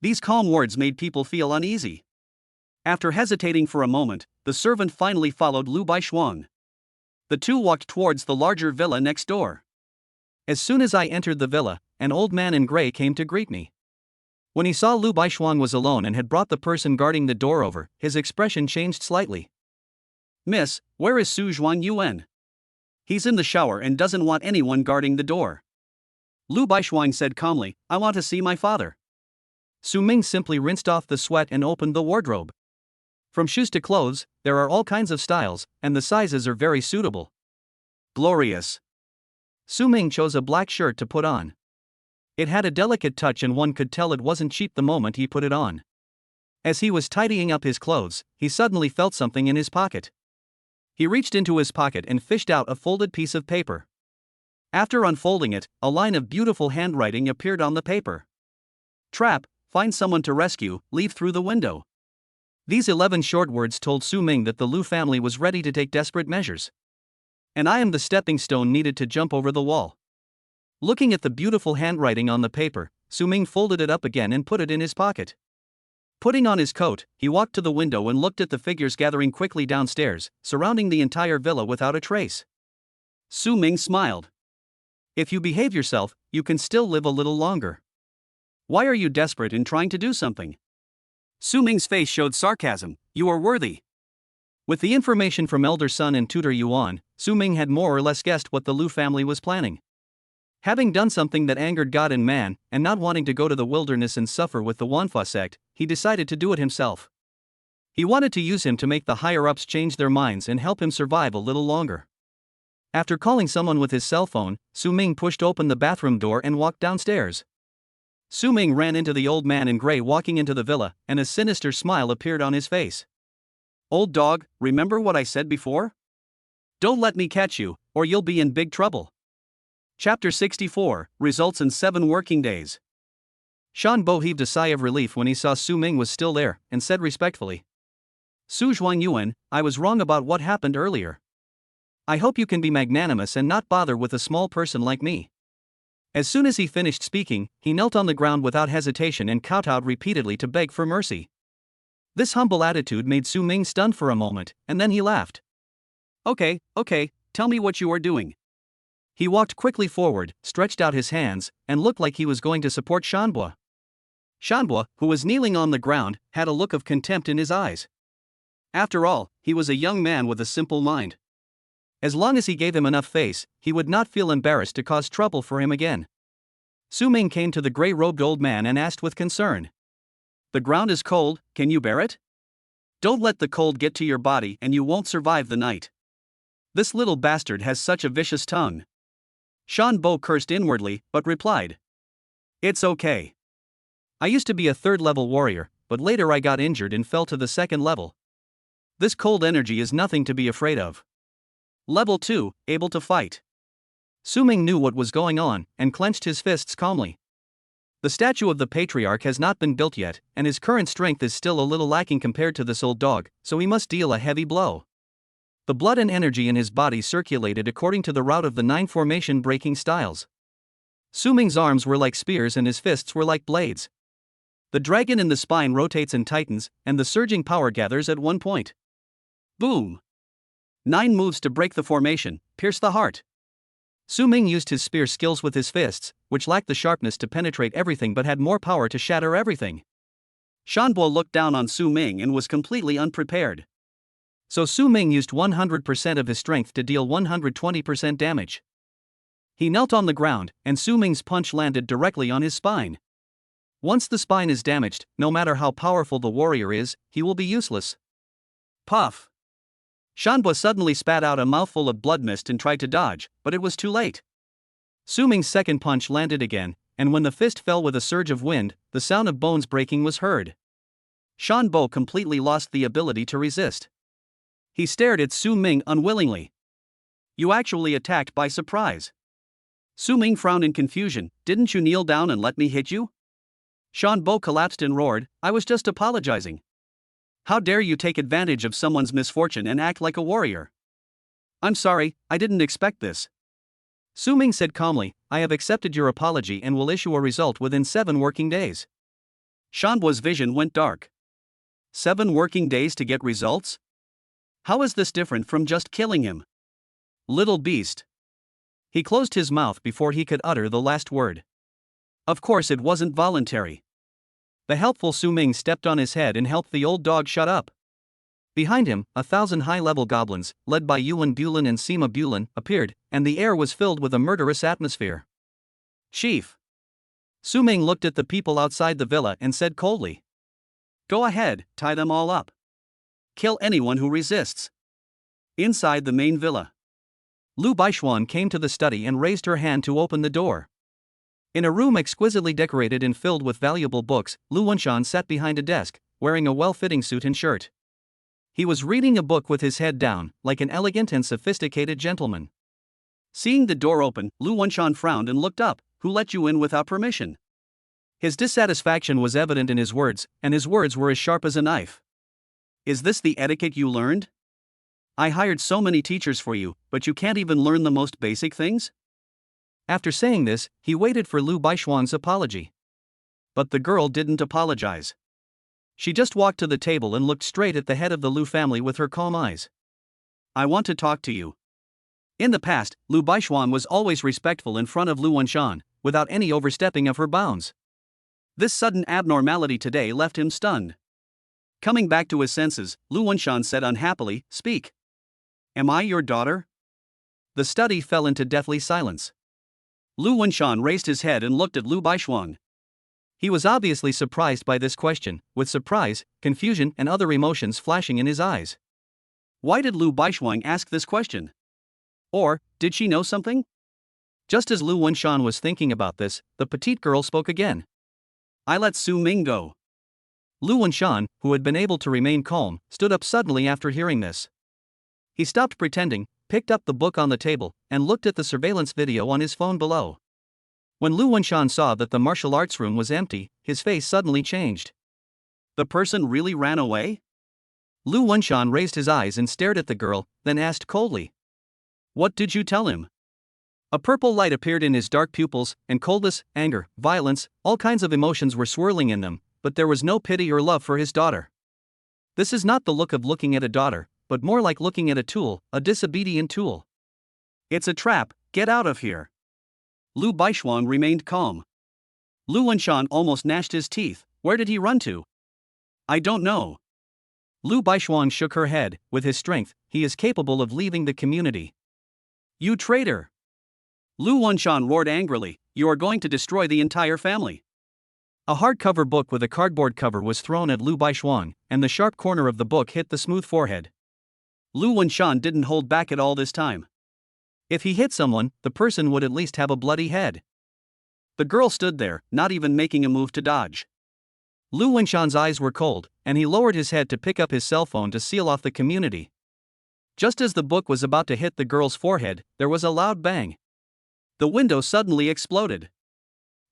These calm words made people feel uneasy. After hesitating for a moment, the servant finally followed Lu Baishuan. The two walked towards the larger villa next door. As soon as I entered the villa, an old man in gray came to greet me. When he saw Lu Baishuan was alone and had brought the person guarding the door over, his expression changed slightly. Miss, where is Su Zhuan Yuan? He's in the shower and doesn't want anyone guarding the door. Lu Baishuan said calmly, I want to see my father. Su Ming simply rinsed off the sweat and opened the wardrobe. From shoes to clothes, there are all kinds of styles, and the sizes are very suitable. Glorious. Su Ming chose a black shirt to put on. It had a delicate touch and one could tell it wasn't cheap the moment he put it on. As he was tidying up his clothes, he suddenly felt something in his pocket. He reached into his pocket and fished out a folded piece of paper. After unfolding it, a line of beautiful handwriting appeared on the paper. Trap, find someone to rescue, leave through the window. These 11 short words told Su Ming that the Liu family was ready to take desperate measures. And I am the stepping stone needed to jump over the wall. Looking at the beautiful handwriting on the paper, Su Ming folded it up again and put it in his pocket. Putting on his coat, he walked to the window and looked at the figures gathering quickly downstairs, surrounding the entire villa without a trace. Su Ming smiled. If you behave yourself, you can still live a little longer. Why are you desperate in trying to do something? Su Ming's face showed sarcasm. You are worthy. With the information from elder son and tutor Yuan, Su Ming had more or less guessed what the Liu family was planning. Having done something that angered God and man, and not wanting to go to the wilderness and suffer with the Wanfa sect, he decided to do it himself. He wanted to use him to make the higher-ups change their minds and help him survive a little longer. After calling someone with his cell phone, Su Ming pushed open the bathroom door and walked downstairs. Su Ming ran into the old man in gray walking into the villa, and a sinister smile appeared on his face. Old dog, remember what I said before? Don't let me catch you, or you'll be in big trouble. Chapter 64, results in 7 working days. Shanbo heaved a sigh of relief when he saw Su Ming was still there, and said respectfully, Su Zhuangyuan, I was wrong about what happened earlier. I hope you can be magnanimous and not bother with a small person like me. As soon as he finished speaking, he knelt on the ground without hesitation and kowtowed repeatedly to beg for mercy. This humble attitude made Su Ming stunned for a moment, and then he laughed. Okay, tell me what you are doing. He walked quickly forward, stretched out his hands, and looked like he was going to support Shanbo. Shanbo, who was kneeling on the ground, had a look of contempt in his eyes. After all, he was a young man with a simple mind. As long as he gave him enough face, he would not feel embarrassed to cause trouble for him again. Su Ming came to the gray-robed old man and asked with concern. The ground is cold, can you bear it? Don't let the cold get to your body and you won't survive the night. This little bastard has such a vicious tongue. Shanbo cursed inwardly, but replied. It's okay. I used to be a 3rd-level warrior, but later I got injured and fell to the 2nd level. This cold energy is nothing to be afraid of. Level 2, able to fight. Su Ming knew what was going on, and clenched his fists calmly. The statue of the patriarch has not been built yet, and his current strength is still a little lacking compared to this old dog, so he must deal a heavy blow. The blood and energy in his body circulated according to the route of the 9 formation breaking styles. Su Ming's arms were like spears and his fists were like blades. The dragon in the spine rotates and tightens, and the surging power gathers at one point. Boom! 9 moves to break the formation, pierce the heart. Su Ming used his spear skills with his fists, which lacked the sharpness to penetrate everything but had more power to shatter everything. Shanbo looked down on Su Ming and was completely unprepared. So Su Ming used 100% of his strength to deal 120% damage. He knelt on the ground, and Su Ming's punch landed directly on his spine. Once the spine is damaged, no matter how powerful the warrior is, he will be useless. Puff! Shanbo suddenly spat out a mouthful of blood mist and tried to dodge, but it was too late. Su Ming's second punch landed again, and when the fist fell with a surge of wind, the sound of bones breaking was heard. Shanbo completely lost the ability to resist. He stared at Su Ming unwillingly. You actually attacked by surprise. Su Ming frowned in confusion. Didn't you kneel down and let me hit you? Shanbo collapsed and roared, I was just apologizing. How dare you take advantage of someone's misfortune and act like a warrior? I'm sorry, I didn't expect this. Su Ming said calmly, I have accepted your apology and will issue a result within 7 working days. Shanbo's vision went dark. 7 working days to get results? How is this different from just killing him? Little beast. He closed his mouth before he could utter the last word. Of course it wasn't voluntary. The helpful Su Ming stepped on his head and helped the old dog shut up. Behind him, 1,000 high-level goblins, led by Yuan Bulin and Sima Bulin, appeared, and the air was filled with a murderous atmosphere. Chief. Su Ming looked at the people outside the villa and said coldly. Go ahead, tie them all up. Kill anyone who resists. Inside the main villa. Lu Baishuan came to the study and raised her hand to open the door. In a room exquisitely decorated and filled with valuable books, Lu Wenshan sat behind a desk, wearing a well-fitting suit and shirt. He was reading a book with his head down, like an elegant and sophisticated gentleman. Seeing the door open, Lu Wenshan frowned and looked up. Who let you in without permission? His dissatisfaction was evident in his words, and his words were as sharp as a knife. Is this the etiquette you learned? I hired so many teachers for you, but you can't even learn the most basic things? After saying this, he waited for Lu Baishuan's apology. But the girl didn't apologize. She just walked to the table and looked straight at the head of the Lu family with her calm eyes. I want to talk to you. In the past, Lu Baishuan was always respectful in front of Lu Wenshan, without any overstepping of her bounds. This sudden abnormality today left him stunned. Coming back to his senses, Lu Wenshan said unhappily, Speak. Am I your daughter? The study fell into deathly silence. Lu Wenshan raised his head and looked at Lu Baishuan. He was obviously surprised by this question, with surprise, confusion and other emotions flashing in his eyes. Why did Lu Baishuan ask this question? Or, did she know something? Just as Lu Wenshan was thinking about this, the petite girl spoke again. I let Su Ming go. Lu Wenshan, who had been able to remain calm, stood up suddenly after hearing this. He stopped pretending, picked up the book on the table and looked at the surveillance video on his phone below. When Lu Wenshan saw that the martial arts room was empty, his face suddenly changed. The person really ran away? Lu Wenshan raised his eyes and stared at the girl, then asked coldly. What did you tell him? A purple light appeared in his dark pupils, and coldness, anger, violence, all kinds of emotions were swirling in them, but there was no pity or love for his daughter. This is not the look of looking at a daughter, but more like looking at a tool, a disobedient tool. It's a trap, get out of here. Lu Baishuang remained calm. Lu Wenshan almost gnashed his teeth. Where did he run to? I don't know. Lu Baishuang shook her head. With his strength, he is capable of leaving the community. You traitor! Lu Wenshan roared angrily. You are going to destroy the entire family. A hardcover book with a cardboard cover was thrown at Lu Baishuang, and the sharp corner of the book hit the smooth forehead. Lu Wenshan didn't hold back at all this time. If he hit someone, the person would at least have a bloody head. The girl stood there, not even making a move to dodge. Lu Wenshan's eyes were cold, and he lowered his head to pick up his cell phone to seal off the community. Just as the book was about to hit the girl's forehead, there was a loud bang. The window suddenly exploded.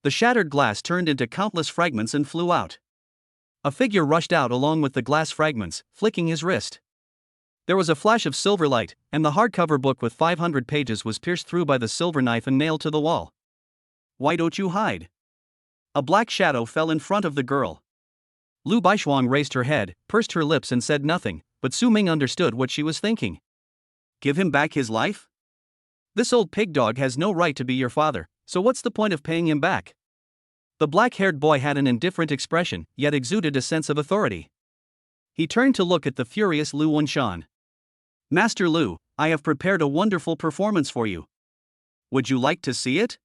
The shattered glass turned into countless fragments and flew out. A figure rushed out along with the glass fragments, flicking his wrist. There was a flash of silver light, and the hardcover book with 500 pages was pierced through by the silver knife and nailed to the wall. Why don't you hide? A black shadow fell in front of the girl. Lu Baishuang raised her head, pursed her lips and said nothing, but Su Ming understood what she was thinking. Give him back his life? This old pig dog has no right to be your father, so what's the point of paying him back? The black-haired boy had an indifferent expression, yet exuded a sense of authority. He turned to look at the furious Lu Wenshan. Master Lu, I have prepared a wonderful performance for you. Would you like to see it?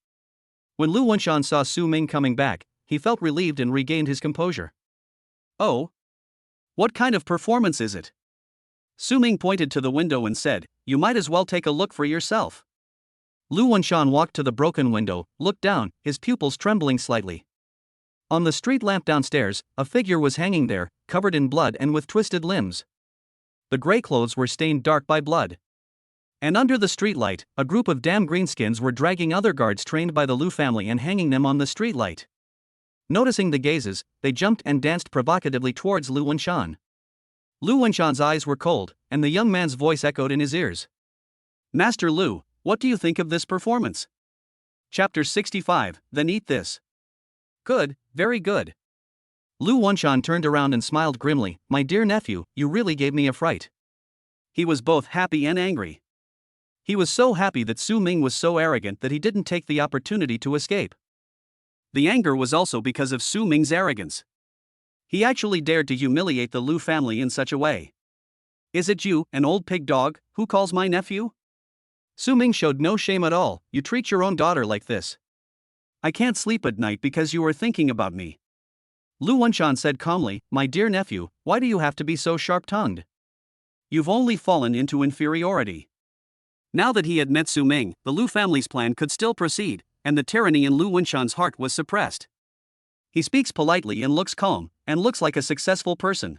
When Lu Wenshan saw Su Ming coming back, he felt relieved and regained his composure. Oh? What kind of performance is it? Su Ming pointed to the window and said, You might as well take a look for yourself. Lu Wenshan walked to the broken window, looked down, his pupils trembling slightly. On the street lamp downstairs, a figure was hanging there, covered in blood and with twisted limbs. The gray clothes were stained dark by blood. And under the streetlight, a group of damn greenskins were dragging other guards trained by the Lu family and hanging them on the streetlight. Noticing the gazes, they jumped and danced provocatively towards Lu Wenshan. Lu Wenshan's eyes were cold, and the young man's voice echoed in his ears. Master Lu, what do you think of this performance? Chapter 65, Then eat this. Good, very good. Lu Wenshan turned around and smiled grimly. My dear nephew, you really gave me a fright. He was both happy and angry. He was so happy that Su Ming was so arrogant that he didn't take the opportunity to escape. The anger was also because of Su Ming's arrogance. He actually dared to humiliate the Lu family in such a way. Is it you, an old pig dog, who calls my nephew? Su Ming showed no shame at all. You treat your own daughter like this. I can't sleep at night because you are thinking about me. Lu Wenshan said calmly, My dear nephew, why do you have to be so sharp-tongued? You've only fallen into inferiority. Now that he had met Su Ming, the Lu family's plan could still proceed, and the tyranny in Lu Wenshan's heart was suppressed. He speaks politely and looks calm, and looks like a successful person.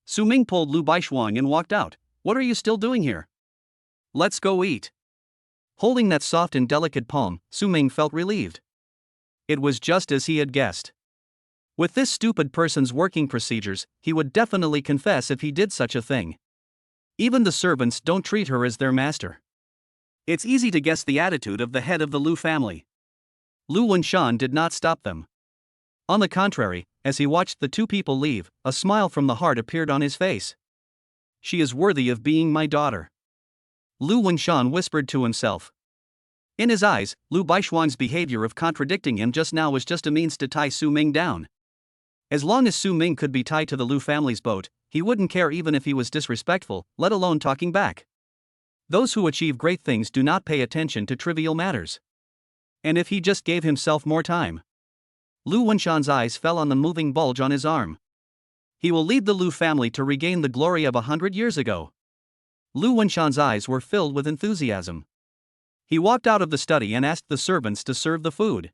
Su Ming pulled Lu Baishuang and walked out. What are you still doing here? Let's go eat. Holding that soft and delicate palm, Su Ming felt relieved. It was just as he had guessed. With this stupid person's working procedures, he would definitely confess if he did such a thing. Even the servants don't treat her as their master. It's easy to guess the attitude of the head of the Lu family. Lu Wenshan did not stop them. On the contrary, as he watched the two people leave, a smile from the heart appeared on his face. She is worthy of being my daughter. Lu Wenshan whispered to himself. In his eyes, Lu Baishuang's behavior of contradicting him just now was just a means to tie Su Ming down. As long as Su Ming could be tied to the Lu family's boat, he wouldn't care even if he was disrespectful, let alone talking back. Those who achieve great things do not pay attention to trivial matters. And if he just gave himself more time. Lu Wenshan's eyes fell on the moving bulge on his arm. He will lead the Lu family to regain the glory of 100 years ago. Lu Wenshan's eyes were filled with enthusiasm. He walked out of the study and asked the servants to serve the food.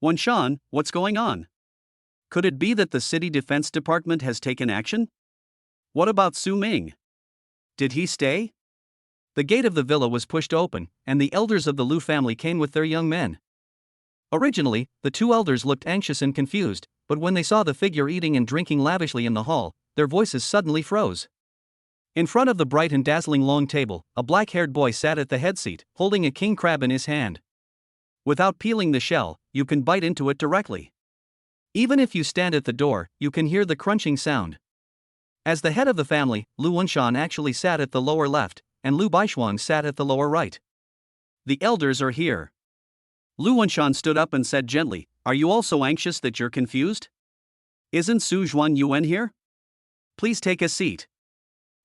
Wenshan, what's going on? Could it be that the city defense department has taken action? What about Su Ming? Did he stay? The gate of the villa was pushed open, and the elders of the Lu family came with their young men. Originally, the two elders looked anxious and confused, but when they saw the figure eating and drinking lavishly in the hall, their voices suddenly froze. In front of the bright and dazzling long table, a black-haired boy sat at the head seat, holding a king crab in his hand. Without peeling the shell, you can bite into it directly. Even if you stand at the door, you can hear the crunching sound. As the head of the family, Lu Wenshan actually sat at the lower left, and Lu Baishuang sat at the lower right. The elders are here. Lu Wenshan stood up and said gently, "Are you all so anxious that you're confused? Isn't Su Zhuanyuan here? Please take a seat."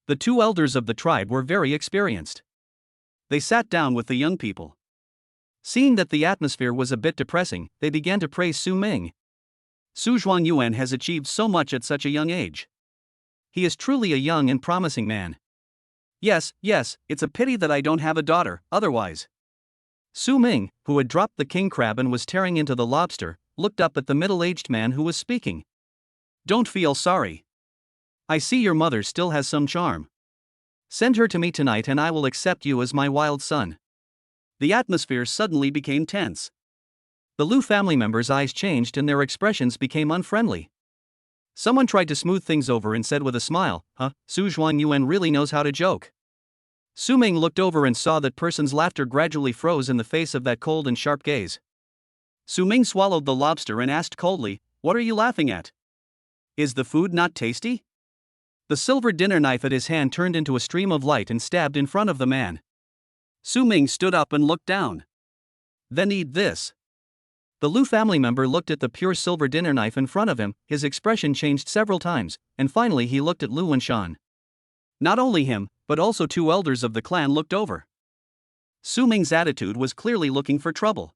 The two elders of the tribe were very experienced. They sat down with the young people. Seeing that the atmosphere was a bit depressing, they began to praise Su Ming. Su Zhuanyuan has achieved so much at such a young age. He is truly a young and promising man. Yes, it's a pity that I don't have a daughter, otherwise. Su Ming, who had dropped the king crab and was tearing into the lobster, looked up at the middle-aged man who was speaking. "Don't feel sorry. I see your mother still has some charm. Send her to me tonight and I will accept you as my wild son." The atmosphere suddenly became tense. The Lu family members' eyes changed and their expressions became unfriendly. Someone tried to smooth things over and said with a smile, Su Zhuanyuan really knows how to joke." Su Ming looked over and saw that person's laughter gradually froze in the face of that cold and sharp gaze. Su Ming swallowed the lobster and asked coldly, "What are you laughing at? Is the food not tasty?" The silver dinner knife at his hand turned into a stream of light and stabbed in front of the man. Su Ming stood up and looked down. "Then eat this." The Lu family member looked at the pure silver dinner knife in front of him, his expression changed several times, and finally he looked at Lu Wenshan. Not only him, but also two elders of the clan looked over. Su Ming's attitude was clearly looking for trouble.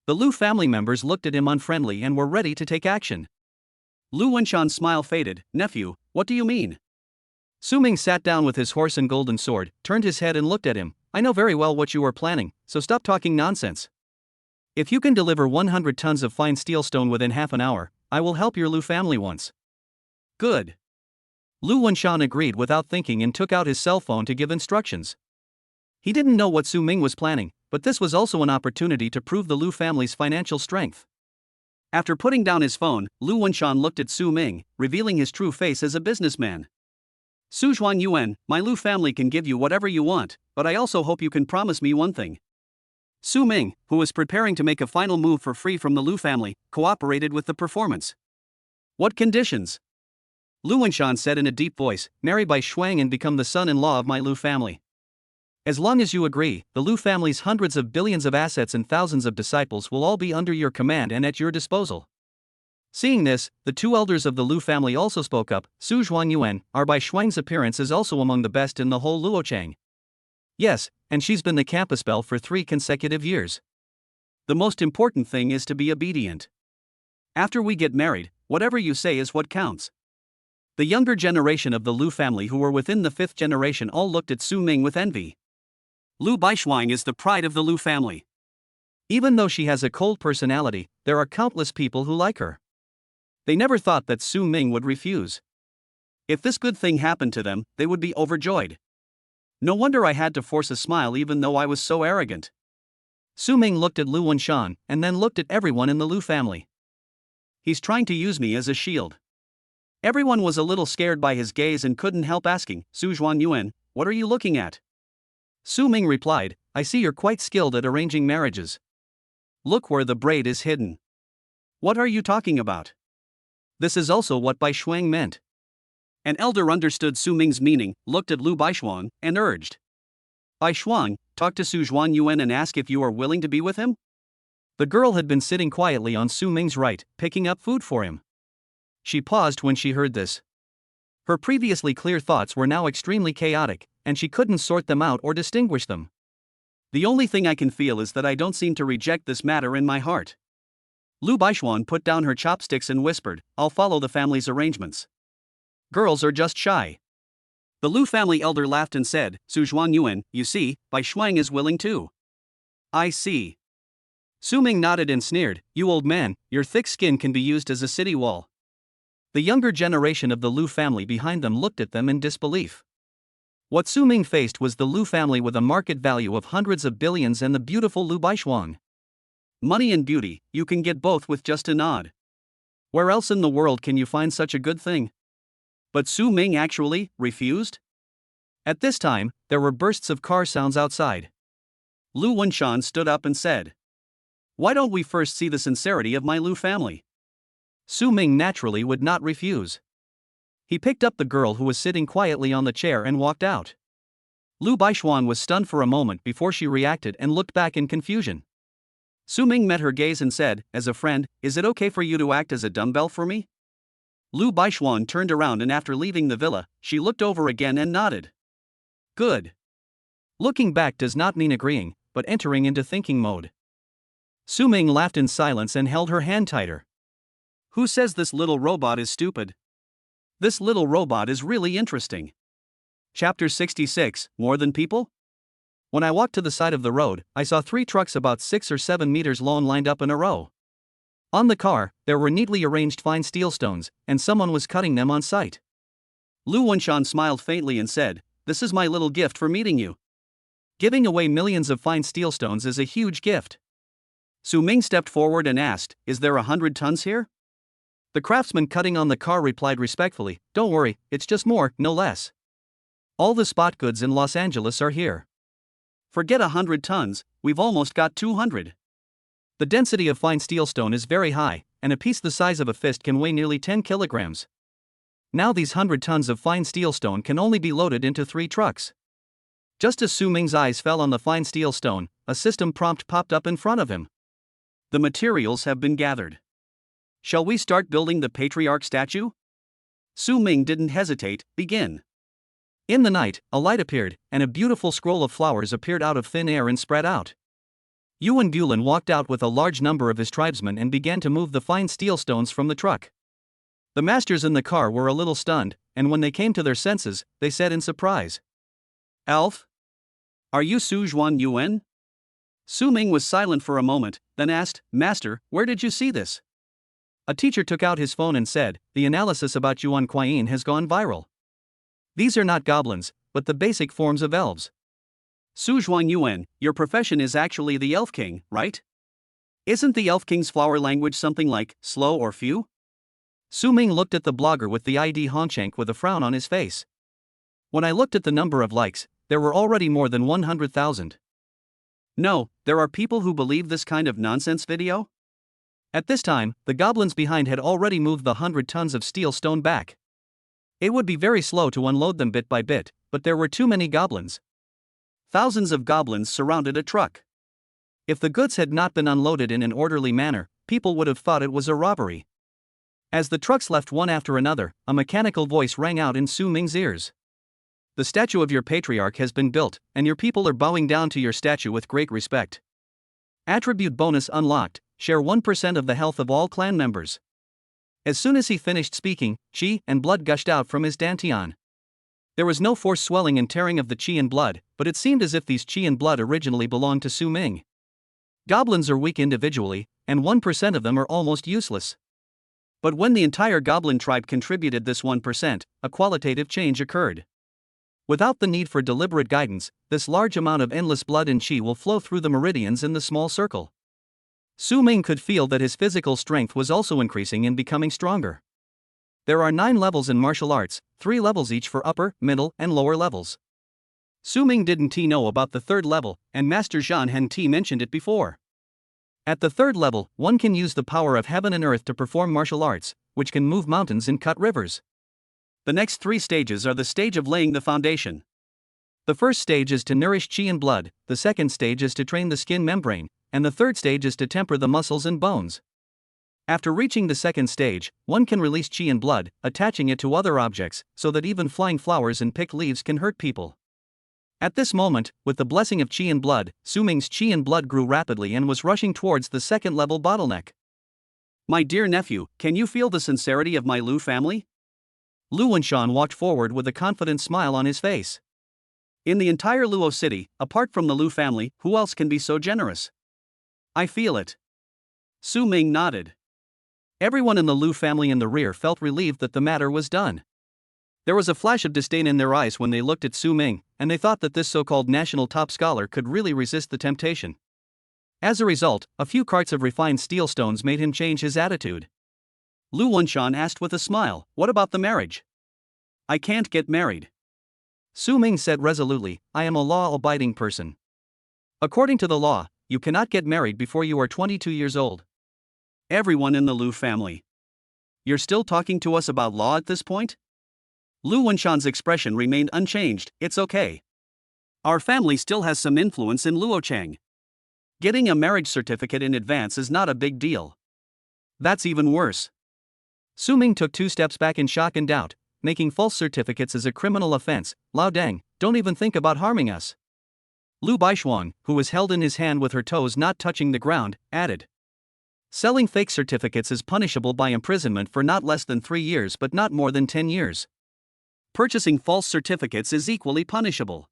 The Lu family members looked at him unfriendly and were ready to take action. Lu Wenshan's smile faded. "Nephew, what do you mean?" Su Ming sat down with his horse and golden sword, turned his head and looked at him. "I know very well what you are planning, so stop talking nonsense. If you can deliver 100 tons of fine steel stone within half an hour, I will help your Lu family once." "Good." Lu Wenshan agreed without thinking and took out his cell phone to give instructions. He didn't know what Su Ming was planning, but this was also an opportunity to prove the Lu family's financial strength. After putting down his phone, Lu Wenshan looked at Su Ming, revealing his true face as a businessman. "Su Zhuanyuan, my Lu family can give you whatever you want, but I also hope you can promise me one thing." Su Ming, who was preparing to make a final move for free from the Lu family, cooperated with the performance. "What conditions?" Lu Wenshan said in a deep voice, "Marry Bai Shuang and become the son-in-law of my Lu family. As long as you agree, the Lu family's hundreds of billions of assets and thousands of disciples will all be under your command and at your disposal." Seeing this, the two elders of the Lu family also spoke up. "Su Zhuanyuan, our Bai Shuang's appearance is also among the best in the whole Luochang. Yes, and she's been the campus belle for 3 consecutive years. The most important thing is to be obedient. After we get married, whatever you say is what counts." The younger generation of the Lu family who were within the 5th generation all looked at Su Ming with envy. Lu Baishuang is the pride of the Lu family. Even though she has a cold personality, there are countless people who like her. They never thought that Su Ming would refuse. If this good thing happened to them, they would be overjoyed. No wonder I had to force a smile even though I was so arrogant. Su Ming looked at Lu Wenshan, and then looked at everyone in the Lu family. He's trying to use me as a shield. Everyone was a little scared by his gaze and couldn't help asking, "Su Zhuanyuan, what are you looking at?" Su Ming replied, "I see you're quite skilled at arranging marriages. Look where the braid is hidden." "What are you talking about?" This is also what Bai Shuang meant. An elder understood Su Ming's meaning, looked at Lu Baishuang, and urged, "Bai Shuang, talk to Su Zhuanyuan and ask if you are willing to be with him." The girl had been sitting quietly on Su Ming's right, picking up food for him. She paused when she heard this. Her previously clear thoughts were now extremely chaotic, and she couldn't sort them out or distinguish them. "The only thing I can feel is that I don't seem to reject this matter in my heart." Lu Baishuan put down her chopsticks and whispered, "I'll follow the family's arrangements. Girls are just shy." The Lu family elder laughed and said, "Su Zhuanyuan, you see, Bai Shuang is willing too." "I see." Su Ming nodded and sneered, "You old man, your thick skin can be used as a city wall." The younger generation of the Lu family behind them looked at them in disbelief. What Su Ming faced was the Lu family with a market value of hundreds of billions and the beautiful Lu Baishuang. Money and beauty, you can get both with just a nod. Where else in the world can you find such a good thing? But Su Ming actually refused? At this time, there were bursts of car sounds outside. Lu Wenshan stood up and said, "Why don't we first see the sincerity of my Lu family?" Su Ming naturally would not refuse. He picked up the girl who was sitting quietly on the chair and walked out. Lu Baishuan was stunned for a moment before she reacted and looked back in confusion. Su Ming met her gaze and said, "As a friend, is it okay for you to act as a dumbbell for me?" Lu Baishuan turned around and after leaving the villa, she looked over again and nodded. Good. Looking back does not mean agreeing, but entering into thinking mode. Su Ming laughed in silence and held her hand tighter. Who says this little robot is stupid? This little robot is really interesting. Chapter 66, More Than People? When I walked to the side of the road, I saw 3 trucks about 6 or 7 meters long lined up in a row. On the car, there were neatly arranged fine steel stones, and someone was cutting them on site. Lu Wenshan smiled faintly and said, "This is my little gift for meeting you." Giving away millions of fine steel stones is a huge gift. Su Ming stepped forward and asked, "Is there 100 tons here?" The craftsman cutting on the car replied respectfully, "Don't worry, it's just more, no less. All the spot goods in Los Angeles are here. Forget 100 tons, we've almost got 200. The density of fine steel stone is very high, and a piece the size of a fist can weigh nearly 10 kilograms. Now these 100 tons of fine steel stone can only be loaded into 3 trucks." Just as Su Ming's eyes fell on the fine steel stone, a system prompt popped up in front of him. The materials have been gathered. Shall we start building the patriarch statue? Su Ming didn't hesitate, begin. In the night, a light appeared, and a beautiful scroll of flowers appeared out of thin air and spread out. Yuan Bulan walked out with a large number of his tribesmen and began to move the fine steel stones from the truck. The masters in the car were a little stunned, and when they came to their senses, they said in surprise, "Elf? Are you Su Zhuan Yuan?" Su Ming was silent for a moment, then asked, "Master, where did you see this?" A teacher took out his phone and said, "The analysis about Yuan Kuayin has gone viral. These are not goblins, but the basic forms of elves. Su Zhuan Yuan, your profession is actually the Elf King, right? Isn't the Elf King's flower language something like slow or few?" Su Ming looked at the blogger with the ID Hongshank with a frown on his face. When I looked at the number of likes, there were already more than 100,000. No, there are people who believe this kind of nonsense video? At this time, the goblins behind had already moved the 100 tons of steel stone back. It would be very slow to unload them bit by bit, but there were too many goblins. Thousands of goblins surrounded a truck. If the goods had not been unloaded in an orderly manner, people would have thought it was a robbery. As the trucks left one after another, a mechanical voice rang out in Su Ming's ears. "The statue of your patriarch has been built, and your people are bowing down to your statue with great respect. Attribute bonus unlocked, share 1% of the health of all clan members." As soon as he finished speaking, qi and blood gushed out from his dantian. There was no forced swelling and tearing of the qi and blood, but it seemed as if these qi and blood originally belonged to Su Ming. Goblins are weak individually, and 1% of them are almost useless. But when the entire goblin tribe contributed this 1%, a qualitative change occurred. Without the need for deliberate guidance, this large amount of endless blood and qi will flow through the meridians in the small circle. Su Ming could feel that his physical strength was also increasing and becoming stronger. There are 9 levels in martial arts, 3 levels each for upper, middle, and lower levels. Su Ming didn't know about the 3rd level, and Master Zhan Han mentioned it before. At the 3rd level, one can use the power of heaven and earth to perform martial arts, which can move mountains and cut rivers. The next 3 stages are the stage of laying the foundation. The first stage is to nourish qi and blood, the second stage is to train the skin membrane, and the third stage is to temper the muscles and bones. After reaching the second stage, one can release qi and blood, attaching it to other objects, so that even flying flowers and picked leaves can hurt people. At this moment, with the blessing of qi and blood, Su Ming's qi and blood grew rapidly and was rushing towards the second level bottleneck. "My dear nephew, can you feel the sincerity of my Lu family?" Lu Wenshan walked forward with a confident smile on his face. "In the entire Luo city, apart from the Lu family, who else can be so generous? I feel it." Su Ming nodded. Everyone in the Lu family in the rear felt relieved that the matter was done. There was a flash of disdain in their eyes when they looked at Su Ming, and they thought that this so-called national top scholar could really resist the temptation. As a result, a few carts of refined steel stones made him change his attitude. Lu Wenshan asked with a smile, "What about the marriage?" "I can't get married." Su Ming said resolutely, "I am a law-abiding person. According to the law, you cannot get married before you are 22 years old." Everyone in the Lu family. "You're still talking to us about law at this point?" Lu Wenshan's expression remained unchanged. "It's okay. Our family still has some influence in Luochang. Getting a marriage certificate in advance is not a big deal. That's even worse." Su Ming took 2 steps back in shock and doubt. "Making false certificates is a criminal offense. Lao Deng, don't even think about harming us." Lu Baishuang, who was held in his hand with her toes not touching the ground, added, "Selling fake certificates is punishable by imprisonment for not less than 3 years but not more than 10 years. Purchasing false certificates is equally punishable."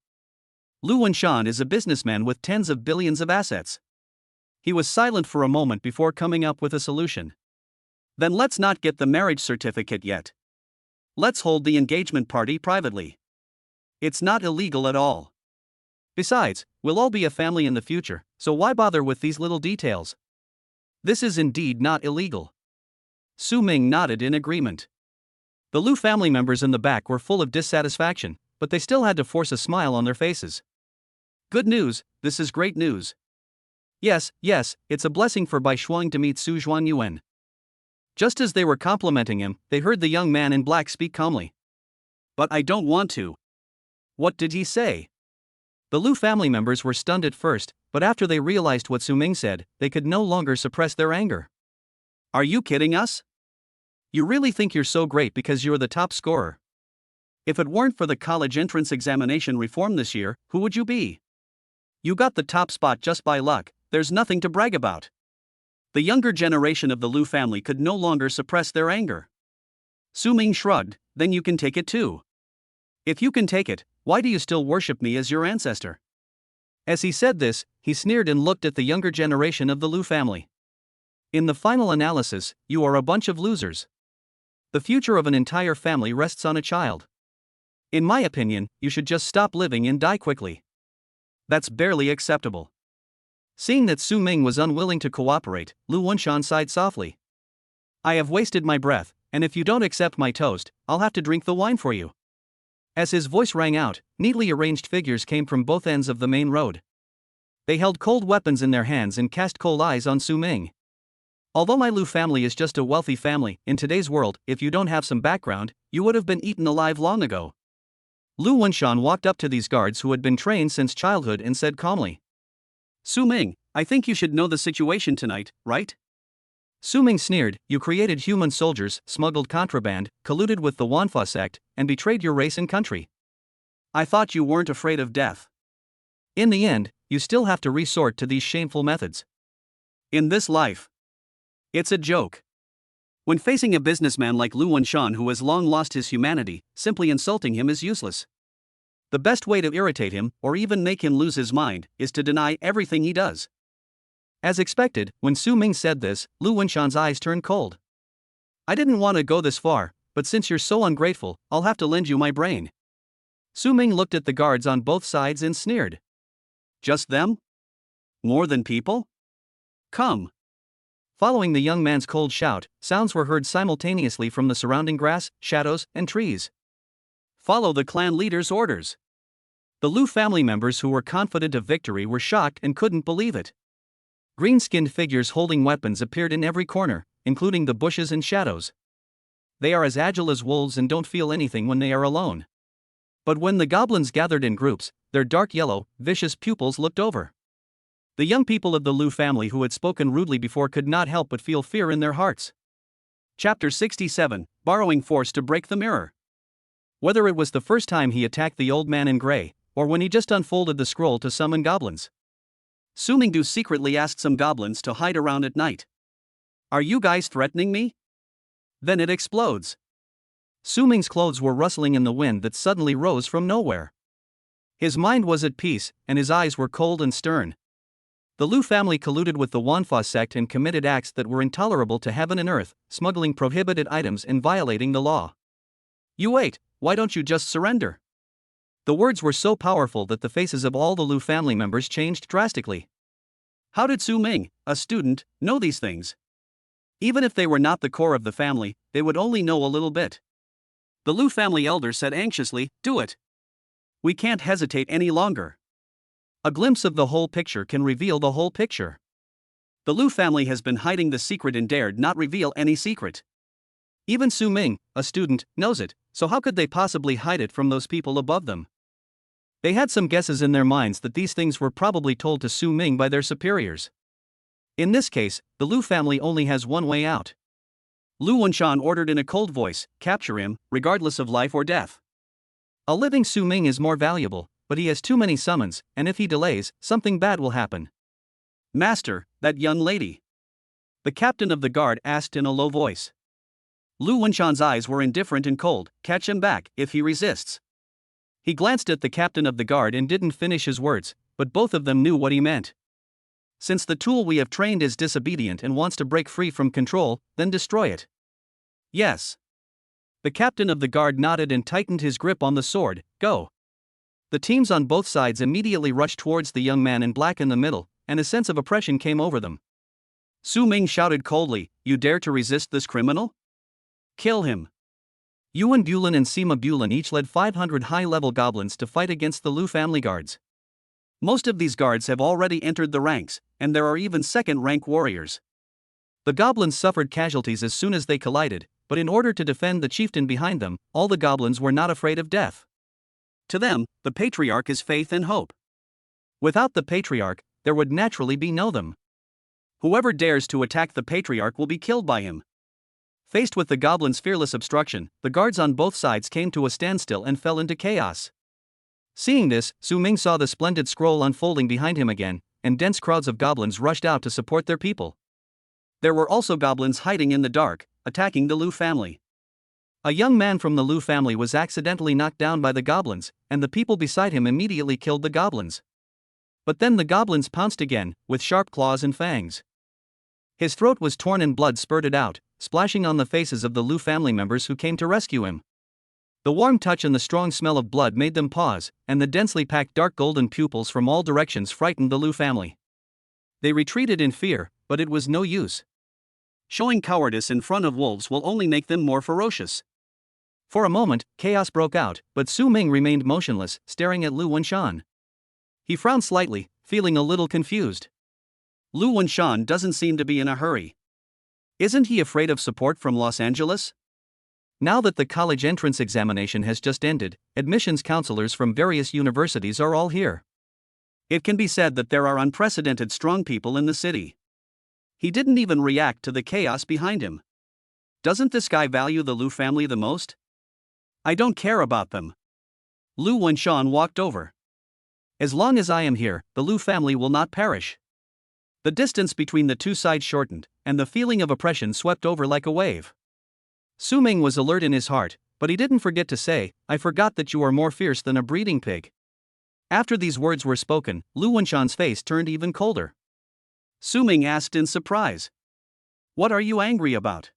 Lu Wenshan is a businessman with tens of billions of assets. He was silent for a moment before coming up with a solution. "Then let's not get the marriage certificate yet. Let's hold the engagement party privately. It's not illegal at all. Besides, we'll all be a family in the future, so why bother with these little details? This is indeed not illegal." Su Ming nodded in agreement. The Lu family members in the back were full of dissatisfaction, but they still had to force a smile on their faces. "Good news, this is great news. Yes, it's a blessing for Bai Shuang to meet Su Zhuanyuan." Just as they were complimenting him, they heard the young man in black speak calmly. "But I don't want to." "What did he say?" The Lu family members were stunned at first, but after they realized what Su Ming said, they could no longer suppress their anger. "Are you kidding us? You really think you're so great because you're the top scorer? If it weren't for the college entrance examination reform this year, who would you be? You got the top spot just by luck, there's nothing to brag about." The younger generation of the Lu family could no longer suppress their anger. Su Ming shrugged, "Then you can take it too. If you can take it, why do you still worship me as your ancestor?" As he said this, he sneered and looked at the younger generation of the Lu family. "In the final analysis, you are a bunch of losers. The future of an entire family rests on a child. In my opinion, you should just stop living and die quickly. That's barely acceptable." Seeing that Su Ming was unwilling to cooperate, Lu Wenshan sighed softly. "I have wasted my breath, and if you don't accept my toast, I'll have to drink the wine for you." As his voice rang out, neatly arranged figures came from both ends of the main road. They held cold weapons in their hands and cast cold eyes on Su Ming. Although my Lu family is just a wealthy family, in today's world, if you don't have some background, you would have been eaten alive long ago. Lu Wenshan walked up to these guards who had been trained since childhood and said calmly, "Su Ming, I think you should know the situation tonight, right?" Su Ming sneered, "You created human soldiers, smuggled contraband, colluded with the Wanfa sect, and betrayed your race and country. I thought you weren't afraid of death. In the end, you still have to resort to these shameful methods. In this life. It's a joke." When facing a businessman like Lu Wenshan who has long lost his humanity, simply insulting him is useless. The best way to irritate him, or even make him lose his mind, is to deny everything he does. As expected, when Su Ming said this, Lu Wenshan's eyes turned cold. "I didn't want to go this far, but since you're so ungrateful, I'll have to lend you my brain." Su Ming looked at the guards on both sides and sneered. "Just them? More than people? Come." Following the young man's cold shout, sounds were heard simultaneously from the surrounding grass, shadows, and trees. "Follow the clan leader's orders." The Lu family members who were confident of victory were shocked and couldn't believe it. Green-skinned figures holding weapons appeared in every corner, including the bushes and shadows. They are as agile as wolves and don't feel anything when they are alone. But when the goblins gathered in groups, their dark yellow, vicious pupils looked over. The young people of the Lu family who had spoken rudely before could not help but feel fear in their hearts. Chapter 67, Borrowing Force to Break the Mirror. Whether it was the first time he attacked the old man in gray, or when he just unfolded the scroll to summon goblins, Su Mingdu secretly asked some goblins to hide around at night. "Are you guys threatening me?" Then it explodes. Su Ming's clothes were rustling in the wind that suddenly rose from nowhere. His mind was at peace, and his eyes were cold and stern. The Lu family colluded with the Wanfa sect and committed acts that were intolerable to heaven and earth, smuggling prohibited items and violating the law. You wait, why don't you just surrender? The words were so powerful that the faces of all the Lu family members changed drastically. How did Su Ming, a student, know these things? Even if they were not the core of the family, they would only know a little bit. The Lu family elder said anxiously, "Do it. We can't hesitate any longer." A glimpse of the whole picture can reveal the whole picture. The Lu family has been hiding the secret and dared not reveal any secret. Even Su Ming, a student, knows it, so how could they possibly hide it from those people above them? They had some guesses in their minds that these things were probably told to Su Ming by their superiors. In this case, the Lu family only has one way out. Lu Wenshan ordered in a cold voice, "Capture him, regardless of life or death." A living Su Ming is more valuable, but he has too many summons, and if he delays, something bad will happen. "Master, that young lady," the captain of the guard asked in a low voice. Lu Wenshan's eyes were indifferent and cold. "Catch him back, if he resists." He glanced at the captain of the guard and didn't finish his words, but both of them knew what he meant. "Since the tool we have trained is disobedient and wants to break free from control, then destroy it." "Yes." The captain of the guard nodded and tightened his grip on the sword. "Go." The teams on both sides immediately rushed towards the young man in black in the middle, and a sense of oppression came over them. Su Ming shouted coldly, "You dare to resist this criminal? Kill him." Yuan Bulin and Sima Bulin each led 500 high-level goblins to fight against the Lu family guards. Most of these guards have already entered the ranks, and there are even second-rank warriors. The goblins suffered casualties as soon as they collided, but in order to defend the chieftain behind them, all the goblins were not afraid of death. To them, the patriarch is faith and hope. Without the patriarch, there would naturally be no them. Whoever dares to attack the patriarch will be killed by him. Faced with the goblins' fearless obstruction, the guards on both sides came to a standstill and fell into chaos. Seeing this, Su Ming saw the splendid scroll unfolding behind him again, and dense crowds of goblins rushed out to support their people. There were also goblins hiding in the dark, attacking the Lu family. A young man from the Lu family was accidentally knocked down by the goblins, and the people beside him immediately killed the goblins. But then the goblins pounced again, with sharp claws and fangs. His throat was torn and blood spurted out, splashing on the faces of the Lu family members who came to rescue him. The warm touch and the strong smell of blood made them pause, and the densely packed dark golden pupils from all directions frightened the Lu family. They retreated in fear, but it was no use. Showing cowardice in front of wolves will only make them more ferocious. For a moment, chaos broke out, but Su Ming remained motionless, staring at Lu Wenshan. He frowned slightly, feeling a little confused. Lu Wenshan doesn't seem to be in a hurry. Isn't he afraid of support from Los Angeles? Now that the college entrance examination has just ended, admissions counselors from various universities are all here. It can be said that there are unprecedented strong people in the city. He didn't even react to the chaos behind him. Doesn't this guy value the Lu family the most? I don't care about them. Lu Wenshan walked over. As long as I am here, the Lu family will not perish. The distance between the two sides shortened, and the feeling of oppression swept over like a wave. Su Ming was alert in his heart, but he didn't forget to say, "I forgot that you are more fierce than a breeding pig." After these words were spoken, Lu Wenshan's face turned even colder. Su Ming asked in surprise, "What are you angry about?"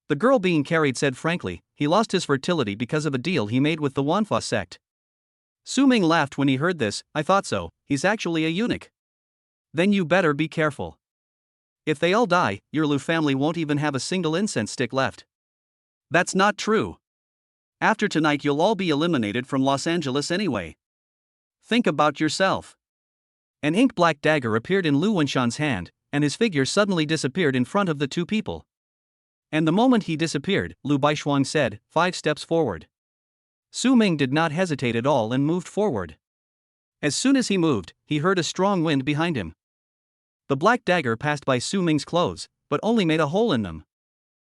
The girl being carried said frankly, "He lost his fertility because of a deal he made with the Wanfa sect." Su Ming laughed when he heard this. "I thought so, he's actually a eunuch." "Then you better be careful. If they all die, your Lu family won't even have a single incense stick left." "That's not true. After tonight you'll all be eliminated from Los Angeles anyway. Think about yourself." An ink-black dagger appeared in Lu Wenshan's hand, and his figure suddenly disappeared in front of the two people. And the moment he disappeared, Lu Baishuang said, "5 steps forward." Su Ming did not hesitate at all and moved forward. As soon as he moved, he heard a strong wind behind him. The black dagger passed by Su Ming's clothes, but only made a hole in them.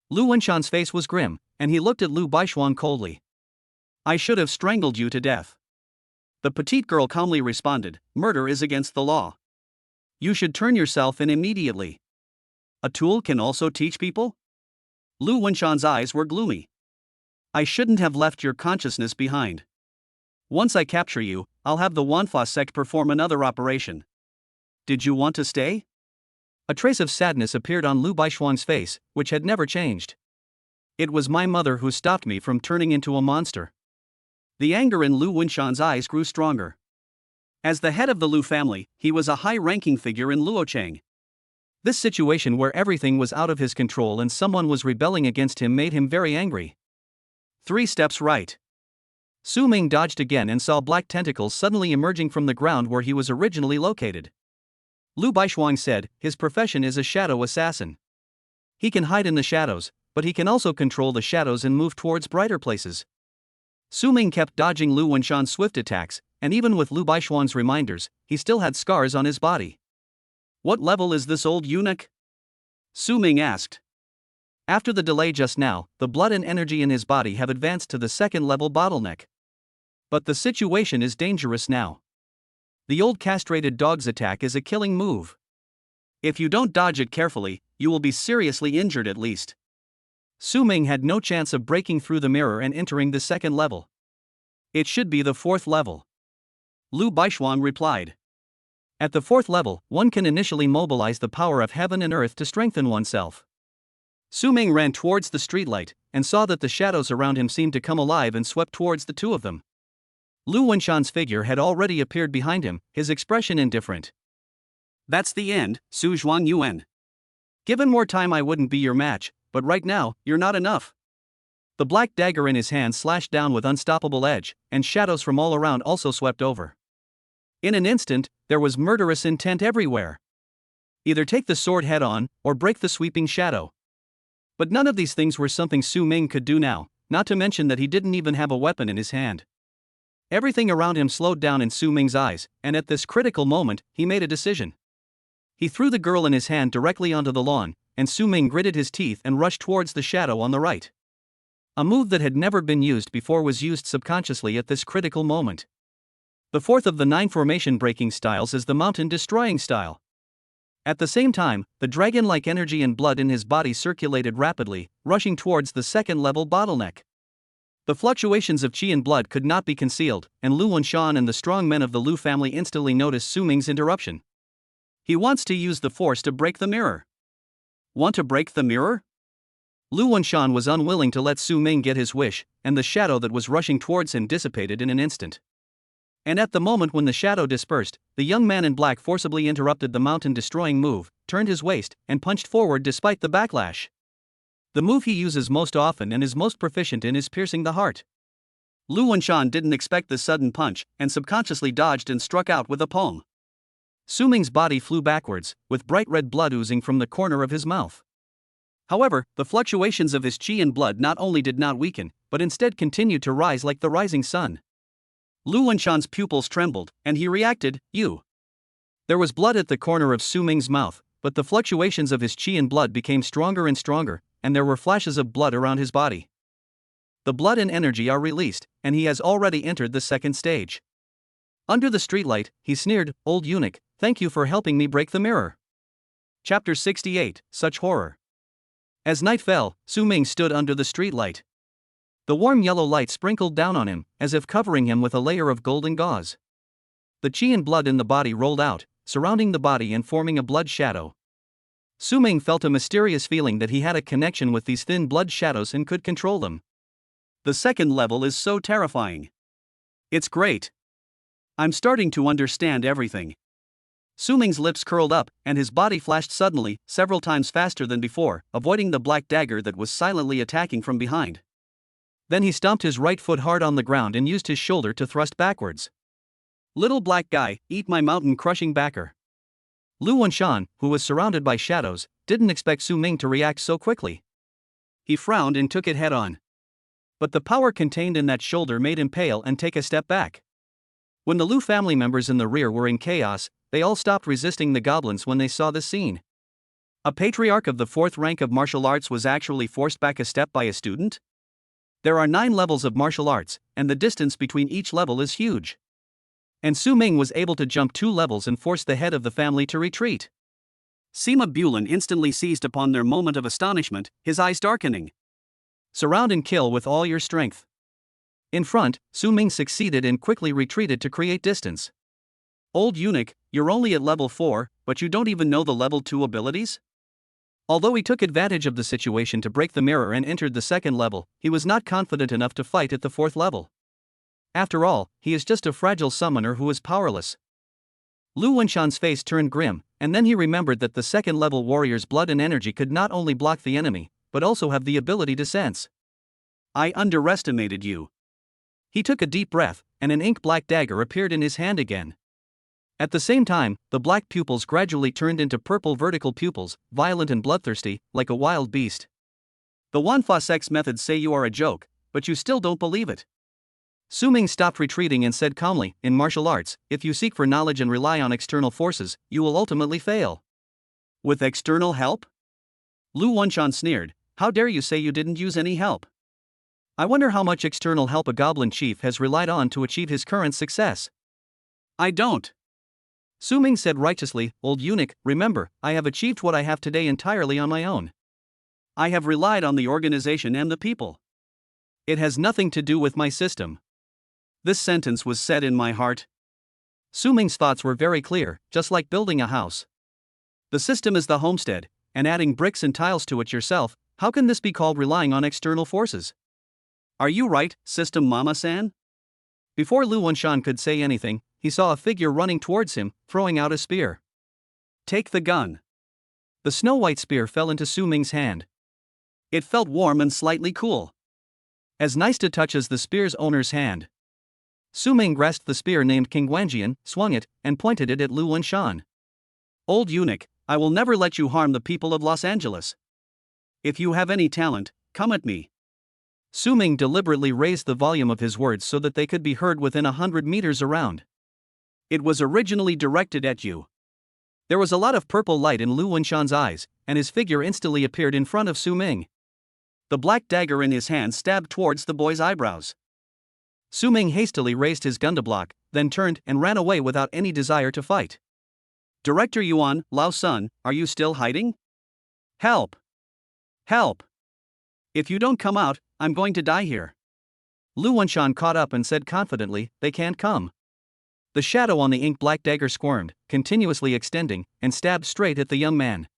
Lu Wenshan's face was grim, and he looked at Lu Baishuang coldly. "I should have strangled you to death." The petite girl calmly responded, "Murder is against the law. You should turn yourself in immediately." "A tool can also teach people?" Lu Wenshan's eyes were gloomy. "I shouldn't have left your consciousness behind. Once I capture you, I'll have the Wanfa sect perform another operation. Did you want to stay?" A trace of sadness appeared on Lu Baishuang's face, which had never changed. It was my mother who stopped me from turning into a monster. The anger in Lu Wenshan's eyes grew stronger. As the head of the Lu family, he was a high-ranking figure in Luochang. This situation where everything was out of his control and someone was rebelling against him made him very angry. 3 steps right. Su Ming dodged again and saw black tentacles suddenly emerging from the ground where he was originally located. Lu Baishuang said, his profession is a shadow assassin. He can hide in the shadows, but he can also control the shadows and move towards brighter places. Su Ming kept dodging Lu Wenshan's swift attacks, and even with Lu Baishuang's reminders, he still had scars on his body. What level is this old eunuch? Su Ming asked. After the delay just now, the blood and energy in his body have advanced to the 2nd level bottleneck. But the situation is dangerous now. The old castrated dog's attack is a killing move. If you don't dodge it carefully, you will be seriously injured at least. Su Ming had no chance of breaking through the mirror and entering the 2nd level. It should be the 4th level. Lu Baishuang replied. At the 4th level, one can initially mobilize the power of heaven and earth to strengthen oneself. Su Ming ran towards the streetlight, and saw that the shadows around him seemed to come alive and swept towards the 2 of them. Lu Wenshan's figure had already appeared behind him, his expression indifferent. That's the end, Su Zhuangyuan. Given more time I wouldn't be your match, but right now, you're not enough. The black dagger in his hand slashed down with unstoppable edge, and shadows from all around also swept over. In an instant, there was murderous intent everywhere. Either take the sword head on, or break the sweeping shadow. But none of these things were something Su Ming could do now, not to mention that he didn't even have a weapon in his hand. Everything around him slowed down in Su Ming's eyes, and at this critical moment, he made a decision. He threw the girl in his hand directly onto the lawn, and Su Ming gritted his teeth and rushed towards the shadow on the right. A move that had never been used before was used subconsciously at this critical moment. The 4th of the 9 formation breaking styles is the mountain destroying style. At the same time, the dragon-like energy and blood in his body circulated rapidly, rushing towards the 2nd level bottleneck. The fluctuations of qi and blood could not be concealed, and Lu Wenshan and the strong men of the Lu family instantly noticed Su Ming's interruption. He wants to use the force to break the mirror. Want to break the mirror? Lu Wenshan was unwilling to let Su Ming get his wish, and the shadow that was rushing towards him dissipated in an instant. And at the moment when the shadow dispersed, the young man in black forcibly interrupted the mountain-destroying move, turned his waist, and punched forward despite the backlash. The move he uses most often and is most proficient in is piercing the heart. Lu Wenshan didn't expect this sudden punch, and subconsciously dodged and struck out with a palm. Su Ming's body flew backwards, with bright red blood oozing from the corner of his mouth. However, the fluctuations of his qi and blood not only did not weaken, but instead continued to rise like the rising sun. Lu Wenshan's pupils trembled, and he reacted, "You." There was blood at the corner of Su Ming's mouth, but the fluctuations of his qi and blood became stronger and stronger, and there were flashes of blood around his body. The blood and energy are released, and he has already entered the 2nd stage. Under the streetlight, he sneered, "Old eunuch, thank you for helping me break the mirror." Chapter 68, Such Horror. As night fell, Su Ming stood under the streetlight. The warm yellow light sprinkled down on him, as if covering him with a layer of golden gauze. The qi and blood in the body rolled out, surrounding the body and forming a blood shadow. Su Ming felt a mysterious feeling that he had a connection with these thin blood shadows and could control them. The 2nd level is so terrifying. It's great. I'm starting to understand everything. Su Ming's lips curled up, and his body flashed suddenly, several times faster than before, avoiding the black dagger that was silently attacking from behind. Then he stomped his right foot hard on the ground and used his shoulder to thrust backwards. "Little black guy, eat my mountain-crushing backer." Lu Wenshan, who was surrounded by shadows, didn't expect Su Ming to react so quickly. He frowned and took it head-on. But the power contained in that shoulder made him pale and take a step back. When the Lu family members in the rear were in chaos, they all stopped resisting the goblins when they saw this scene. A patriarch of the 4th rank of martial arts was actually forced back a step by a student? There are 9 levels of martial arts, and the distance between each level is huge. And Su Ming was able to jump 2 levels and force the head of the family to retreat. Sima Bulin instantly seized upon their moment of astonishment, his eyes darkening. Surround and kill with all your strength. In front, Su Ming succeeded and quickly retreated to create distance. Old eunuch, you're only at level 4, but you don't even know the level 2 abilities? Although he took advantage of the situation to break the mirror and entered the second level, he was not confident enough to fight at the fourth level. After all, he is just a fragile summoner who is powerless. Lu Wenshan's face turned grim, and then he remembered that the second level warrior's blood and energy could not only block the enemy, but also have the ability to sense. I underestimated you. He took a deep breath, and an ink-black dagger appeared in his hand again. At the same time, the black pupils gradually turned into purple vertical pupils, violent and bloodthirsty, like a wild beast. The Wanfa-Sex methods say you are a joke, but you still don't believe it. Su Ming stopped retreating and said calmly, in martial arts, if you seek for knowledge and rely on external forces, you will ultimately fail. With external help? Lu Wenshan sneered, how dare you say you didn't use any help? I wonder how much external help a goblin chief has relied on to achieve his current success. I don't. Su Ming said righteously, old eunuch, remember, I have achieved what I have today entirely on my own. I have relied on the organization and the people. It has nothing to do with my system. This sentence was said in my heart. Su Ming's thoughts were very clear, just like building a house. The system is the homestead, and adding bricks and tiles to it yourself, how can this be called relying on external forces? Are you right, System Mama-san? Before Lu Wenshan could say anything, he saw a figure running towards him, throwing out a spear. Take the gun. The snow-white spear fell into Su Ming's hand. It felt warm and slightly cool. As nice to touch as the spear's owner's hand. Su Ming grasped the spear named King Guanjian, swung it, and pointed it at Lu Wenshan. Old eunuch, I will never let you harm the people of Los Angeles. If you have any talent, come at me. Su Ming deliberately raised the volume of his words so that they could be heard within 100 meters around. It was originally directed at you. There was a lot of purple light in Lu Wenshan's eyes, and his figure instantly appeared in front of Su Ming. The black dagger in his hand stabbed towards the boy's eyebrows. Su Ming hastily raised his gun to block, then turned and ran away without any desire to fight. Director Yuan, Lao Sun, are you still hiding? Help! Help! If you don't come out, I'm going to die here. Lu Wenshan caught up and said confidently, they can't come. The shadow on the ink-black dagger squirmed, continuously extending, and stabbed straight at the young man.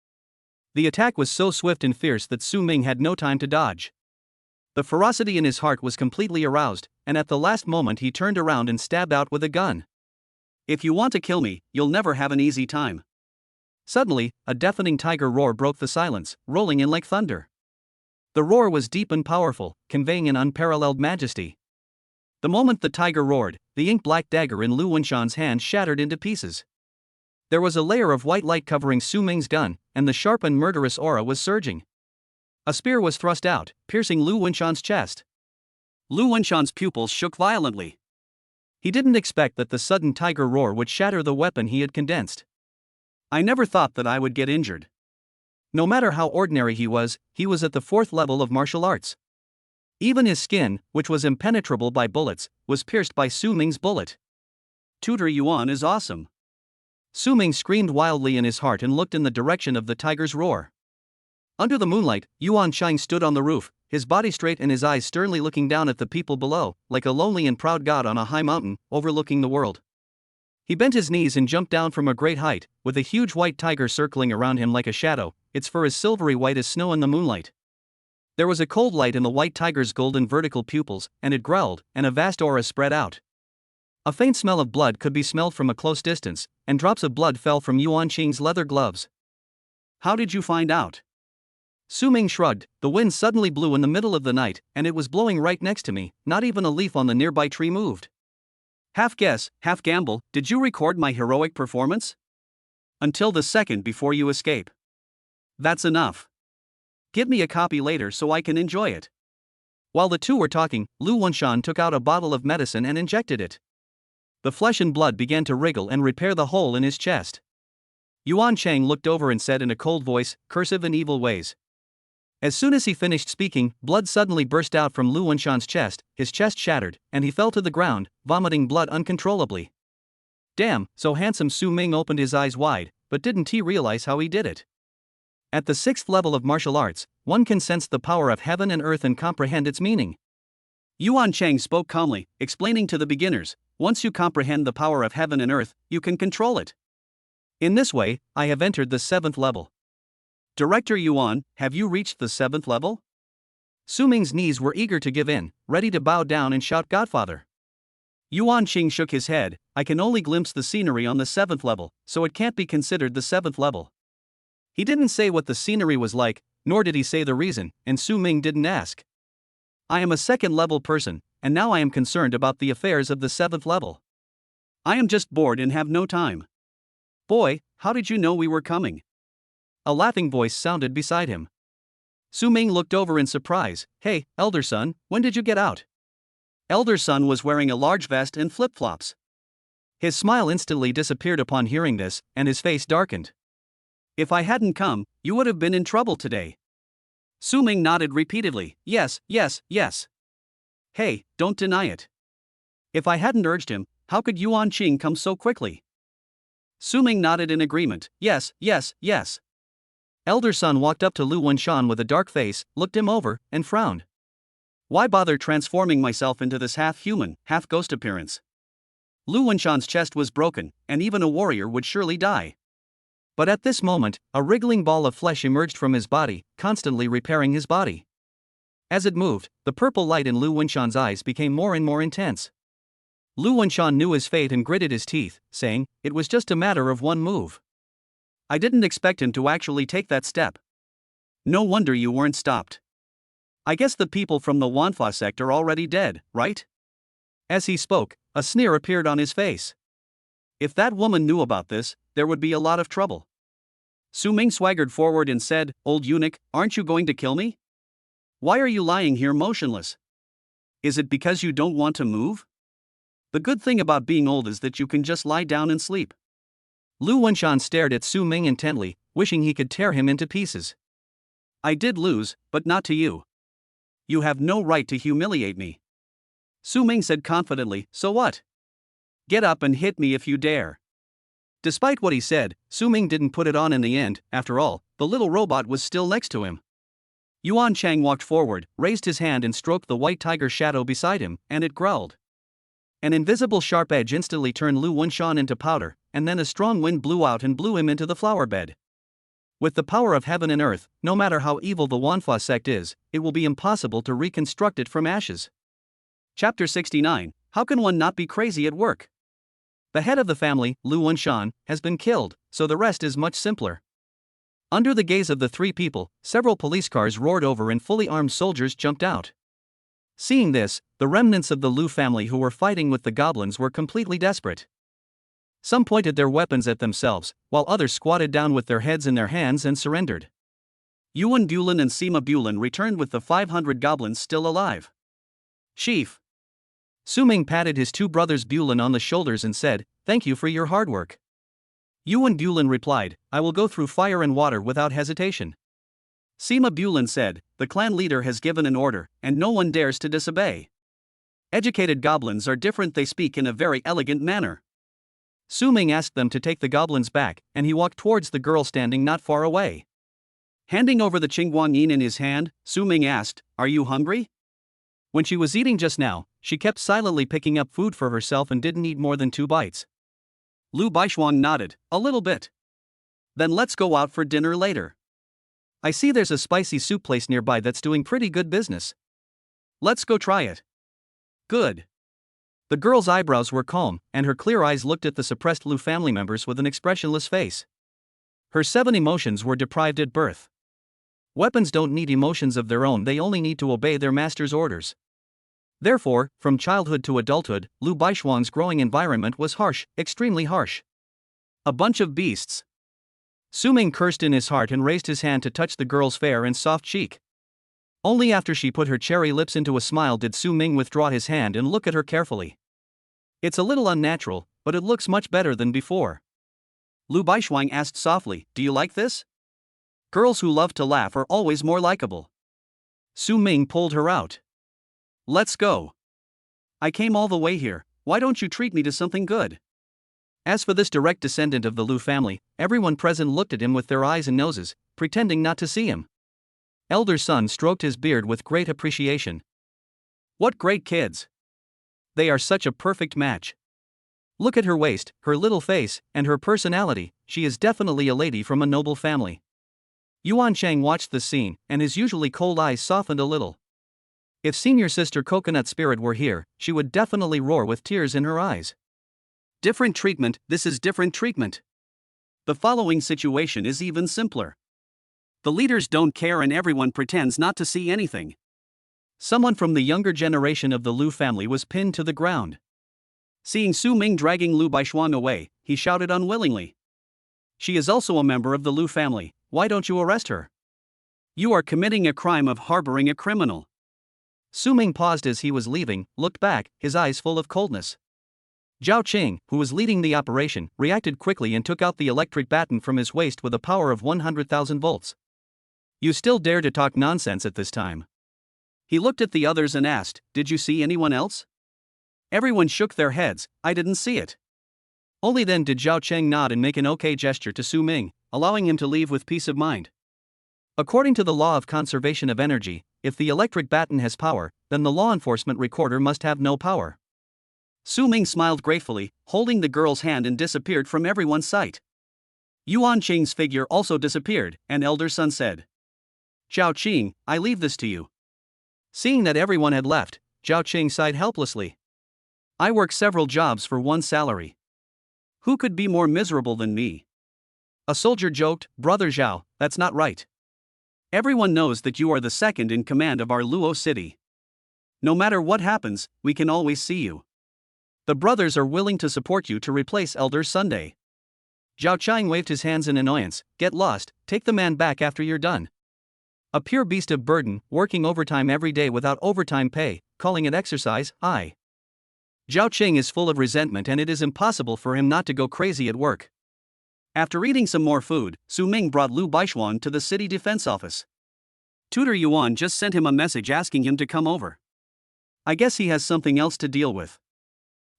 The attack was so swift and fierce that Su Ming had no time to dodge. The ferocity in his heart was completely aroused, and at the last moment he turned around and stabbed out with a gun. If you want to kill me, you'll never have an easy time. Suddenly, a deafening tiger roar broke the silence, rolling in like thunder. The roar was deep and powerful, conveying an unparalleled majesty. The moment the tiger roared, the ink-black dagger in Lu Wenshan's hand shattered into pieces. There was a layer of white light covering Su Ming's gun, and the sharp and murderous aura was surging. A spear was thrust out, piercing Lu Wenshan's chest. Lu Wenshan's pupils shook violently. He didn't expect that the sudden tiger roar would shatter the weapon he had condensed. I never thought that I would get injured. No matter how ordinary he was at the fourth level of martial arts. Even his skin, which was impenetrable by bullets, was pierced by Su Ming's bullet. Tutor Yuan is awesome. Su Ming screamed wildly in his heart and looked in the direction of the tiger's roar. Under the moonlight, Yuan Chang stood on the roof, his body straight and his eyes sternly looking down at the people below, like a lonely and proud god on a high mountain, overlooking the world. He bent his knees and jumped down from a great height, with a huge white tiger circling around him like a shadow, its fur as silvery white as snow in the moonlight. There was a cold light in the white tiger's golden vertical pupils, and it growled, and a vast aura spread out. A faint smell of blood could be smelled from a close distance, and drops of blood fell from Yuan Qing's leather gloves. How did you find out? Su Ming shrugged. The wind suddenly blew in the middle of the night, and it was blowing right next to me, not even a leaf on the nearby tree moved. Half guess, half gamble, did you record my heroic performance? Until the second before you escape. That's enough. Give me a copy later so I can enjoy it. While the two were talking, Lu Wenshan took out a bottle of medicine and injected it. The flesh and blood began to wriggle and repair the hole in his chest. Yuan Chang looked over and said in a cold voice, cursive and evil ways. As soon as he finished speaking, blood suddenly burst out from Lu Wenshan's chest, his chest shattered, and he fell to the ground, vomiting blood uncontrollably. Damn, so handsome. Su Ming opened his eyes wide, but didn't he realize how he did it? At the 6th level of martial arts, one can sense the power of heaven and earth and comprehend its meaning. Yuan Chang spoke calmly, explaining to the beginners, once you comprehend the power of heaven and earth, you can control it. In this way, I have entered the 7th level. Director Yuan, have you reached the 7th level? Su Ming's knees were eager to give in, ready to bow down and shout Godfather. Yuan Qing shook his head. I can only glimpse the scenery on the 7th level, so it can't be considered the 7th level. He didn't say what the scenery was like, nor did he say the reason, and Su Ming didn't ask. I am a 2nd level person, and now I am concerned about the affairs of the 7th level. I am just bored and have no time. Boy, how did you know we were coming? A laughing voice sounded beside him. Su Ming looked over in surprise. Hey, elder son, when did you get out? Elder son was wearing a large vest and flip-flops. His smile instantly disappeared upon hearing this, and his face darkened. If I hadn't come, you would have been in trouble today. Su Ming nodded repeatedly. Yes, yes, yes. Hey, don't deny it. If I hadn't urged him, how could Yuan Qing come so quickly? Su Ming nodded in agreement. Yes, yes, yes. Elder son walked up to Lu Wenshan with a dark face, looked him over, and frowned. Why bother transforming myself into this half-human, half-ghost appearance? Lu Wenshan's chest was broken, and even a warrior would surely die. But at this moment, a wriggling ball of flesh emerged from his body, constantly repairing his body. As it moved, the purple light in Lu Wenshan's eyes became more and more intense. Lu Wenshan knew his fate and gritted his teeth, saying, it was just a matter of one move. I didn't expect him to actually take that step. No wonder you weren't stopped. I guess the people from the Wanfa sect are already dead, right? As he spoke, a sneer appeared on his face. If that woman knew about this, there would be a lot of trouble. Su Ming swaggered forward and said, Old eunuch, aren't you going to kill me? Why are you lying here motionless? Is it because you don't want to move? The good thing about being old is that you can just lie down and sleep. Lu Wenshan stared at Su Ming intently, wishing he could tear him into pieces. I did lose, but not to you. You have no right to humiliate me. Su Ming said confidently, so what? Get up and hit me if you dare. Despite what he said, Su Ming didn't put it on in the end. After all, the little robot was still next to him. Yuan Chang walked forward, raised his hand and stroked the white tiger shadow beside him, and it growled. An invisible sharp edge instantly turned Lu Wenshan into powder, and then a strong wind blew out and blew him into the flower bed. With the power of heaven and earth, no matter how evil the Wanfa sect is, it will be impossible to reconstruct it from ashes. Chapter 69. How can one not be crazy at work? The head of the family, Lu Wenshan, has been killed, so the rest is much simpler. Under the gaze of the three people, several police cars roared over and fully armed soldiers jumped out. Seeing this, the remnants of the Lu family who were fighting with the goblins were completely desperate. Some pointed their weapons at themselves, while others squatted down with their heads in their hands and surrendered. Yuan Bulin and Sima Bulin returned with the 500 goblins still alive. Chief. Su Ming patted his two brothers Bulin on the shoulders and said, Thank you for your hard work. Yuan Bulin replied, I will go through fire and water without hesitation. Sima Bulin said, the clan leader has given an order, and no one dares to disobey. Educated goblins are different, they speak in a very elegant manner. Su Ming asked them to take the goblins back, and he walked towards the girl standing not far away. Handing over the Qingguangyin in his hand, Su Ming asked, Are you hungry? When she was eating just now, she kept silently picking up food for herself and didn't eat more than 2 bites. Lu Baishuang nodded, a little bit. Then let's go out for dinner later. I see there's a spicy soup place nearby that's doing pretty good business. Let's go try it. Good. The girl's eyebrows were calm, and her clear eyes looked at the suppressed Lu family members with an expressionless face. Her 7 emotions were deprived at birth. Weapons don't need emotions of their own, they only need to obey their master's orders. Therefore, from childhood to adulthood, Lu Baishuang's growing environment was harsh, extremely harsh. A bunch of beasts. Su Ming cursed in his heart and raised his hand to touch the girl's fair and soft cheek. Only after she put her cherry lips into a smile did Su Ming withdraw his hand and look at her carefully. It's a little unnatural, but it looks much better than before. Lu Baishuang asked softly, Do you like this? Girls who love to laugh are always more likable. Su Ming pulled her out. Let's go. I came all the way here, why don't you treat me to something good? As for this direct descendant of the Lu family, everyone present looked at him with their eyes and noses, pretending not to see him. Elder son stroked his beard with great appreciation. What great kids! They are such a perfect match. Look at her waist, her little face, and her personality, she is definitely a lady from a noble family. Yuan Chang watched the scene, and his usually cold eyes softened a little. If senior sister Coconut Spirit were here, she would definitely roar with tears in her eyes. Different treatment, this is different treatment. The following situation is even simpler. The leaders don't care and everyone pretends not to see anything. Someone from the younger generation of the Lu family was pinned to the ground. Seeing Su Ming dragging Lu Baishuang away, he shouted unwillingly. She is also a member of the Lu family, why don't you arrest her? You are committing a crime of harboring a criminal. Su Ming paused as he was leaving, looked back, his eyes full of coldness. Zhao Qing, who was leading the operation, reacted quickly and took out the electric baton from his waist with a power of 100,000 volts. You still dare to talk nonsense at this time? He looked at the others and asked, did you see anyone else? Everyone shook their heads, I didn't see it. Only then did Zhao Qing nod and make an okay gesture to Su Ming, allowing him to leave with peace of mind. According to the law of conservation of energy, if the electric baton has power, then the law enforcement recorder must have no power. Su Ming smiled gratefully, holding the girl's hand, and disappeared from everyone's sight. Yuan Qing's figure also disappeared, and Elder Sun said, Zhao Qing, I leave this to you. Seeing that everyone had left, Zhao Qing sighed helplessly. I work several jobs for one salary. Who could be more miserable than me? A soldier joked, Brother Zhao, that's not right. Everyone knows that you are the second in command of our Luo city. No matter what happens, we can always see you. The brothers are willing to support you to replace Elder Sunday. Zhao Qing waved his hands in annoyance, get lost, take the man back after you're done. A pure beast of burden, working overtime every day without overtime pay, calling it exercise, Zhao Qing is full of resentment and it is impossible for him not to go crazy at work. After eating some more food, Su Ming brought Lu Baishuang to the city defense office. Tutor Yuan just sent him a message asking him to come over. I guess he has something else to deal with.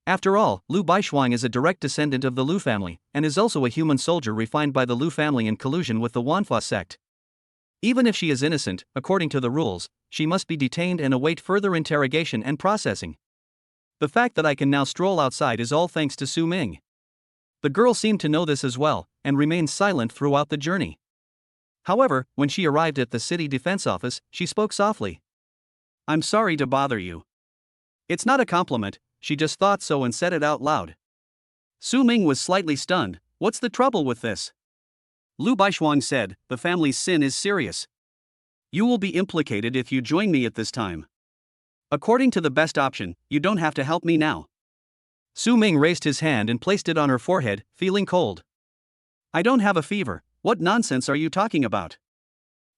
After all, Lu Baishuang is a direct descendant of the Lu family, and is also a human soldier refined by the Lu family in collusion with the Wanfa sect. Even if she is innocent, according to the rules, she must be detained and await further interrogation and processing. The fact that I can now stroll outside is all thanks to Su Ming. The girl seemed to know this as well, and remained silent throughout the journey. However, when she arrived at the city defense office, she spoke softly. I'm sorry to bother you. It's not a compliment, she just thought so and said it out loud. Su Ming was slightly stunned, what's the trouble with this? Lu Baishuang said, the family's sin is serious. You will be implicated if you join me at this time. According to the best option, you don't have to help me now. Su Ming raised his hand and placed it on her forehead, feeling cold. I don't have a fever, what nonsense are you talking about?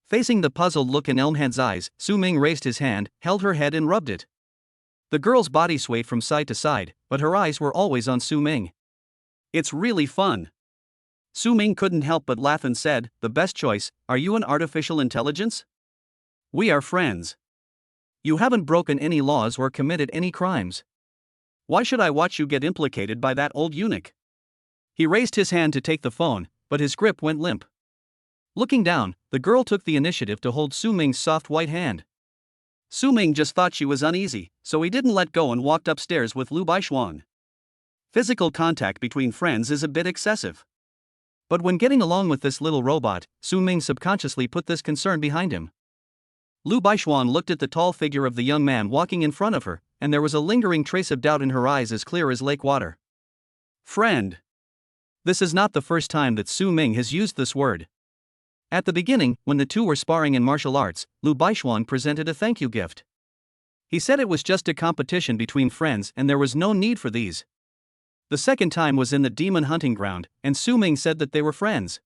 Facing the puzzled look in Elmhead's eyes, Su Ming raised his hand, held her head and rubbed it. The girl's body swayed from side to side, but her eyes were always on Su Ming. It's really fun. Su Ming couldn't help but laugh and said, the best choice, are you an artificial intelligence? We are friends. You haven't broken any laws or committed any crimes. Why should I watch you get implicated by that old eunuch? He raised his hand to take the phone, but his grip went limp. Looking down, the girl took the initiative to hold Su Ming's soft white hand. Su Ming just thought she was uneasy, so he didn't let go and walked upstairs with Lu Baishuang. Physical contact between friends is a bit excessive. But when getting along with this little robot, Su Ming subconsciously put this concern behind him. Lu Baishuang looked at the tall figure of the young man walking in front of her, and there was a lingering trace of doubt in her eyes as clear as lake water. Friend. This is not the first time that Su Ming has used this word. At the beginning, when the two were sparring in martial arts, Lu Baishuang presented a thank you gift. He said it was just a competition between friends and there was no need for these. The second time was in the demon hunting ground, and Su Ming said that they were friends.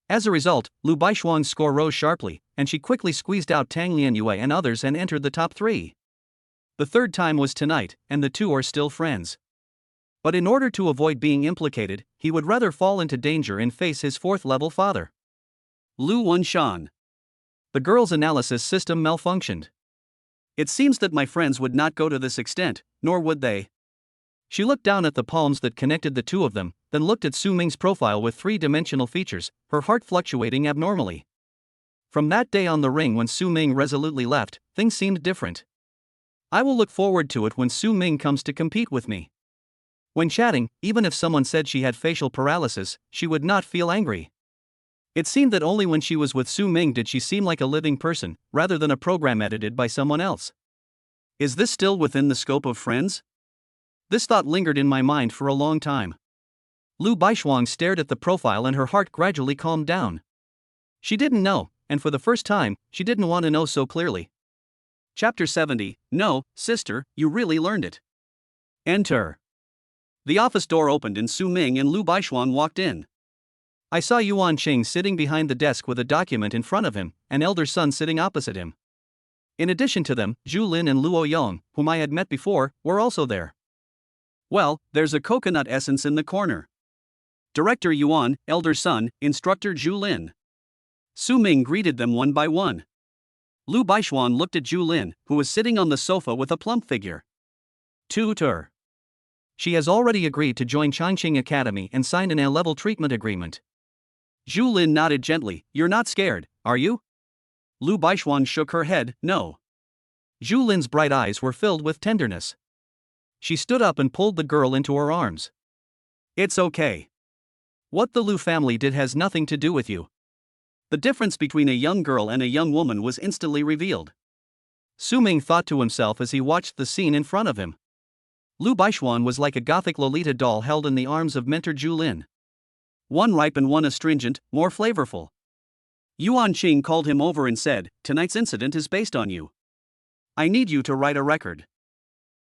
As a result, Lu Baishuang's score rose sharply, and she quickly squeezed out Tang Lianyue and others and entered the top 3. The third time was tonight, and the two are still friends. But in order to avoid being implicated, he would rather fall into danger and face his 4th-level father. Lu Wenshan. The girl's analysis system malfunctioned. It seems that my friends would not go to this extent, nor would they. She looked down at the palms that connected the two of them, then looked at Su Ming's profile with 3-dimensional features, her heart fluctuating abnormally. From that day on the ring when Su Ming resolutely left, things seemed different. I will look forward to it when Su Ming comes to compete with me. When chatting, even if someone said she had facial paralysis, she would not feel angry. It seemed that only when she was with Su Ming did she seem like a living person, rather than a program edited by someone else. Is this still within the scope of friends? This thought lingered in my mind for a long time. Lu Baishuang stared at the profile and her heart gradually calmed down. She didn't know, and for the first time, she didn't want to know so clearly. Chapter 70, No, sister, you really learned it. Enter. The office door opened and Su Ming and Lu Baishuang walked in. I saw Yuan Qing sitting behind the desk with a document in front of him, an elder son sitting opposite him. In addition to them, Zhu Lin and Luo Yong, whom I had met before, were also there. Well, there's a coconut essence in the corner. Director Yuan, elder son, instructor Zhu Lin. Su Ming greeted them one by one. Lu Baishuan looked at Zhu Lin, who was sitting on the sofa with a plump figure. Tutor. She has already agreed to join Changqing Academy and signed an A-level treatment agreement. Zhu Lin nodded gently. You're not scared, are you? Lu Baishuan shook her head. No. Zhu Lin's bright eyes were filled with tenderness. She stood up and pulled the girl into her arms. It's okay. What the Lu family did has nothing to do with you. The difference between a young girl and a young woman was instantly revealed. Su Ming thought to himself as he watched the scene in front of him. Lu Baishuan was like a gothic Lolita doll held in the arms of mentor Zhu Lin. One ripe and one astringent, more flavorful. Yuan Qing called him over and said, tonight's incident is based on you. I need you to write a record.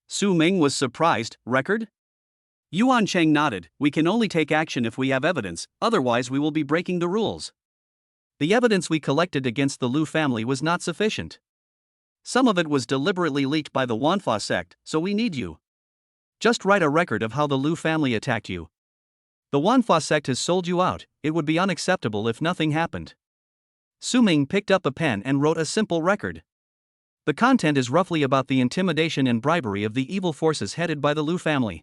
Su Ming was surprised. Record? Yuan Qing nodded. We can only take action if we have evidence, otherwise we will be breaking the rules. The evidence we collected against the Lu family was not sufficient. Some of it was deliberately leaked by the Wanfa sect, so we need you. Just write a record of how the Lu family attacked you. The Wanfa sect has sold you out, it would be unacceptable if nothing happened. Su Ming picked up a pen and wrote a simple record. The content is roughly about the intimidation and bribery of the evil forces headed by the Lu family.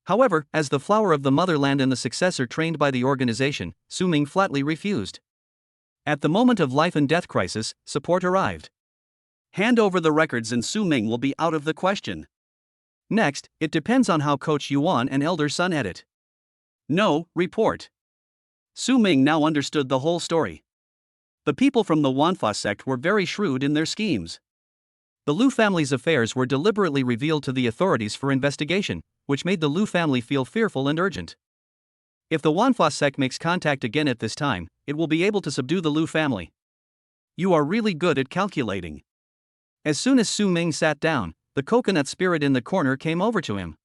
However, as the flower of the motherland and the successor trained by the organization, Su Ming flatly refused. At the moment of life and death crisis, support arrived. Hand over the records and Su Ming will be out of the question. Next, it depends on how Coach Yuan and elder son edit. No, report. Su Ming now understood the whole story. The people from the Wanfa sect were very shrewd in their schemes. The Lu family's affairs were deliberately revealed to the authorities for investigation, which made the Lu family feel fearful and urgent. If the Wanfa sect makes contact again at this time, it will be able to subdue the Lu family. You are really good at calculating. As soon as Su Ming sat down, the coconut spirit in the corner came over to him.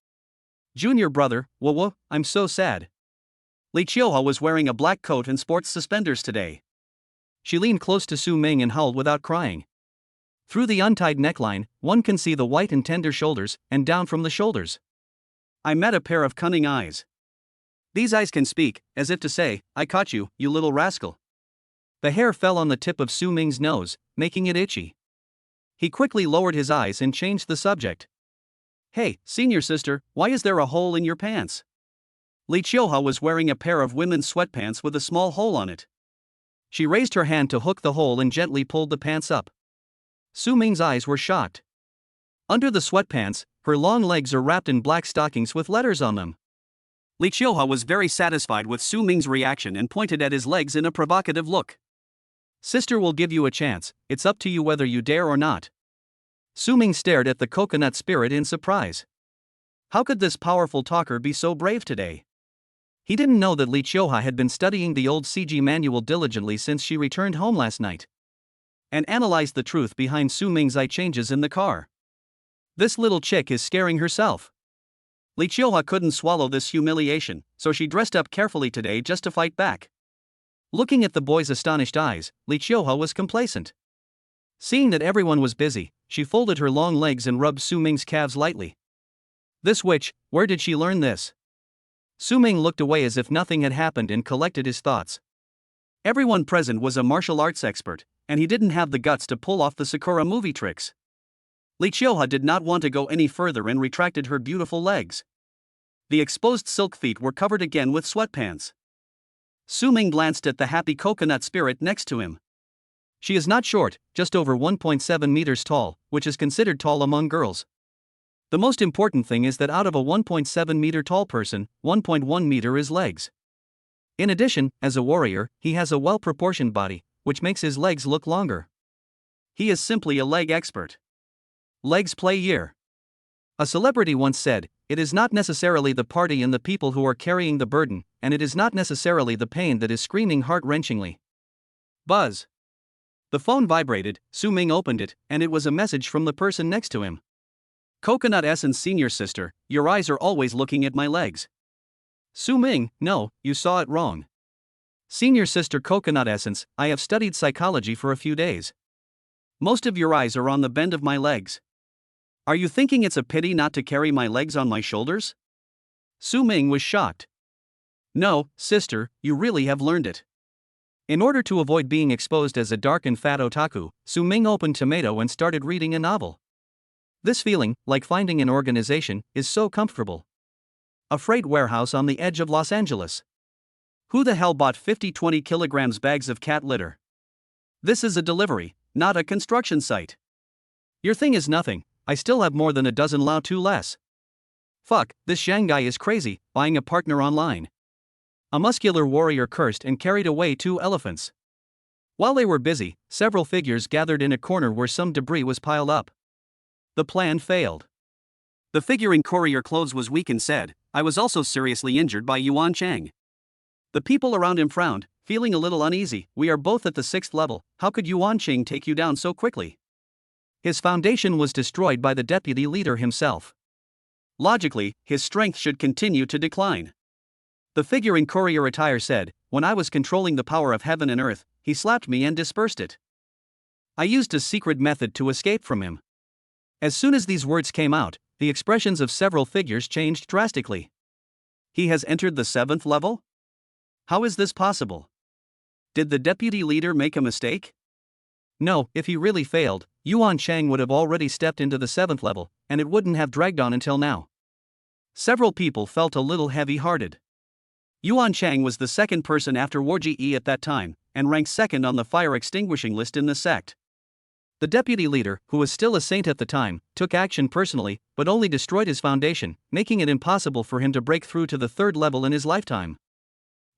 Junior brother, Wawa, I'm so sad. Li Chioha was wearing a black coat and sports suspenders today. She leaned close to Su Ming and howled without crying. Through the untied neckline, one can see the white and tender shoulders, and down from the shoulders. I met a pair of cunning eyes. These eyes can speak, as if to say, I caught you, you little rascal. The hair fell on the tip of Su Ming's nose, making it itchy. He quickly lowered his eyes and changed the subject. Hey, senior sister, why is there a hole in your pants? Li Chioha was wearing a pair of women's sweatpants with a small hole on it. She raised her hand to hook the hole and gently pulled the pants up. Su Ming's eyes were shocked. Under the sweatpants, her long legs are wrapped in black stockings with letters on them. Li Chioha was very satisfied with Su Ming's reaction and pointed at his legs in a provocative look. Sister will give you a chance, it's up to you whether you dare or not. Su Ming stared at the coconut spirit in surprise. How could this powerful talker be so brave today? He didn't know that Li Chioha had been studying the old CG manual diligently since she returned home last night. And analyzed the truth behind Su Ming's eye changes in the car. This little chick is scaring herself. Li Chioha couldn't swallow this humiliation, so she dressed up carefully today just to fight back. Looking at the boy's astonished eyes, Li Chioha was complacent. Seeing that everyone was busy, she folded her long legs and rubbed Su Ming's calves lightly. This witch, where did she learn this? Su Ming looked away as if nothing had happened and collected his thoughts. Everyone present was a martial arts expert, and he didn't have the guts to pull off the Sakura movie tricks. Li Chioha did not want to go any further and retracted her beautiful legs. The exposed silk feet were covered again with sweatpants. Su Ming glanced at the happy coconut spirit next to him. She is not short, just over 1.7 meters tall, which is considered tall among girls. The most important thing is that out of a 1.7 meter tall person, 1.1 meter is legs. In addition, as a warrior, he has a well-proportioned body, which makes his legs look longer. He is simply a leg expert. Legs play year. A celebrity once said, "It is not necessarily the party and the people who are carrying the burden, and it is not necessarily the pain that is screaming heart-wrenchingly." Buzz. The phone vibrated. Su Ming opened it, and it was a message from the person next to him. Coconut Essence Senior Sister, your eyes are always looking at my legs. Su Ming, no, you saw it wrong. Senior Sister Coconut Essence, I have studied psychology for a few days. Most of your eyes are on the bend of my legs. Are you thinking it's a pity not to carry my legs on my shoulders? Su Ming was shocked. No, sister, you really have learned it. In order to avoid being exposed as a dark and fat otaku, Su Ming opened Tomato and started reading a novel. This feeling, like finding an organization, is so comfortable. A freight warehouse on the edge of Los Angeles. Who the hell bought 20 kilograms bags of cat litter? This is a delivery, not a construction site. Your thing is nothing, I still have more than a dozen Lao too less. Fuck, this Shanghai is crazy, buying a partner online. A muscular warrior cursed and carried away 2 elephants. While they were busy, several figures gathered in a corner where some debris was piled up. The plan failed. The figure in courier clothes was weak and said, I was also seriously injured by Yuan Chang. The people around him frowned, feeling a little uneasy. We are both at the 6th level, how could Yuan Chang take you down so quickly? His foundation was destroyed by the deputy leader himself. Logically, his strength should continue to decline. The figure in courier attire said, when I was controlling the power of heaven and earth, he slapped me and dispersed it. I used a secret method to escape from him. As soon as these words came out, the expressions of several figures changed drastically. He has entered the 7th level? How is this possible? Did the deputy leader make a mistake? No, if he really failed, Yuan Chang would have already stepped into the 7th level, and it wouldn't have dragged on until now. Several people felt a little heavy-hearted. Yuan Chang was the second person after Warji E at that time, and ranked second on the fire extinguishing list in the sect. The deputy leader, who was still a saint at the time, took action personally, but only destroyed his foundation, making it impossible for him to break through to the 3rd level in his lifetime.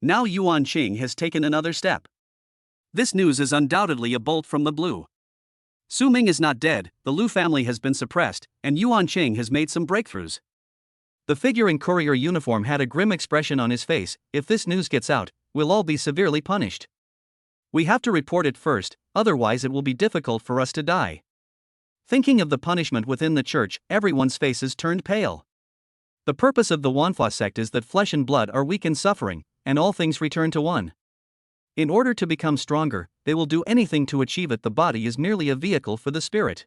Now Yuan Chang has taken another step. This news is undoubtedly a bolt from the blue. Su Ming is not dead, the Lu family has been suppressed, and Yuan Chang has made some breakthroughs. The figure in courier uniform had a grim expression on his face. If this news gets out, we'll all be severely punished. We have to report it first, otherwise it will be difficult for us to die. Thinking of the punishment within the church, everyone's faces turned pale. The purpose of the Wanfa sect is that flesh and blood are weak in suffering, and all things return to one. In order to become stronger, they will do anything to achieve it. The body is merely a vehicle for the spirit.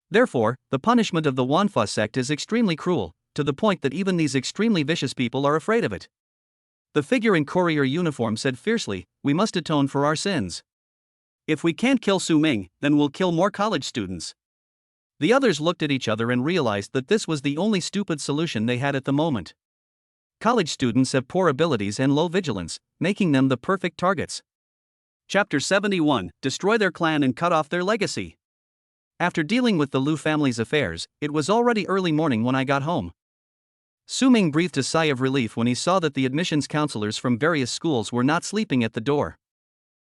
Therefore, the punishment of the Wanfa sect is extremely cruel, to the point that even these extremely vicious people are afraid of it. The figure in courier uniform said fiercely, we must atone for our sins. If we can't kill Su Ming, then we'll kill more college students. The others looked at each other and realized that this was the only stupid solution they had at the moment. College students have poor abilities and low vigilance, making them the perfect targets. Chapter 71, Destroy their clan and cut off their legacy. After dealing with the Lu family's affairs, it was already early morning when I got home. Su Ming breathed a sigh of relief when he saw that the admissions counselors from various schools were not sleeping at the door.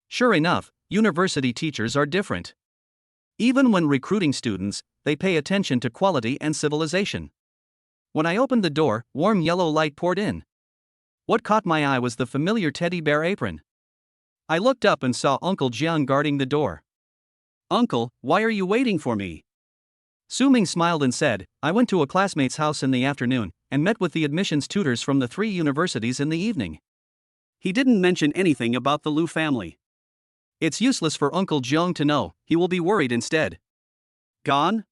Sure enough, university teachers are different. Even when recruiting students, they pay attention to quality and civilization. When I opened the door, warm yellow light poured in. What caught my eye was the familiar teddy bear apron. I looked up and saw Uncle Jiang guarding the door. Uncle, why are you waiting for me? Su Ming smiled and said, I went to a classmate's house in the afternoon, and met with the admissions tutors from the 3 universities in the evening. He didn't mention anything about the Lu family. It's useless for Uncle Jiang to know, he will be worried instead. Gone?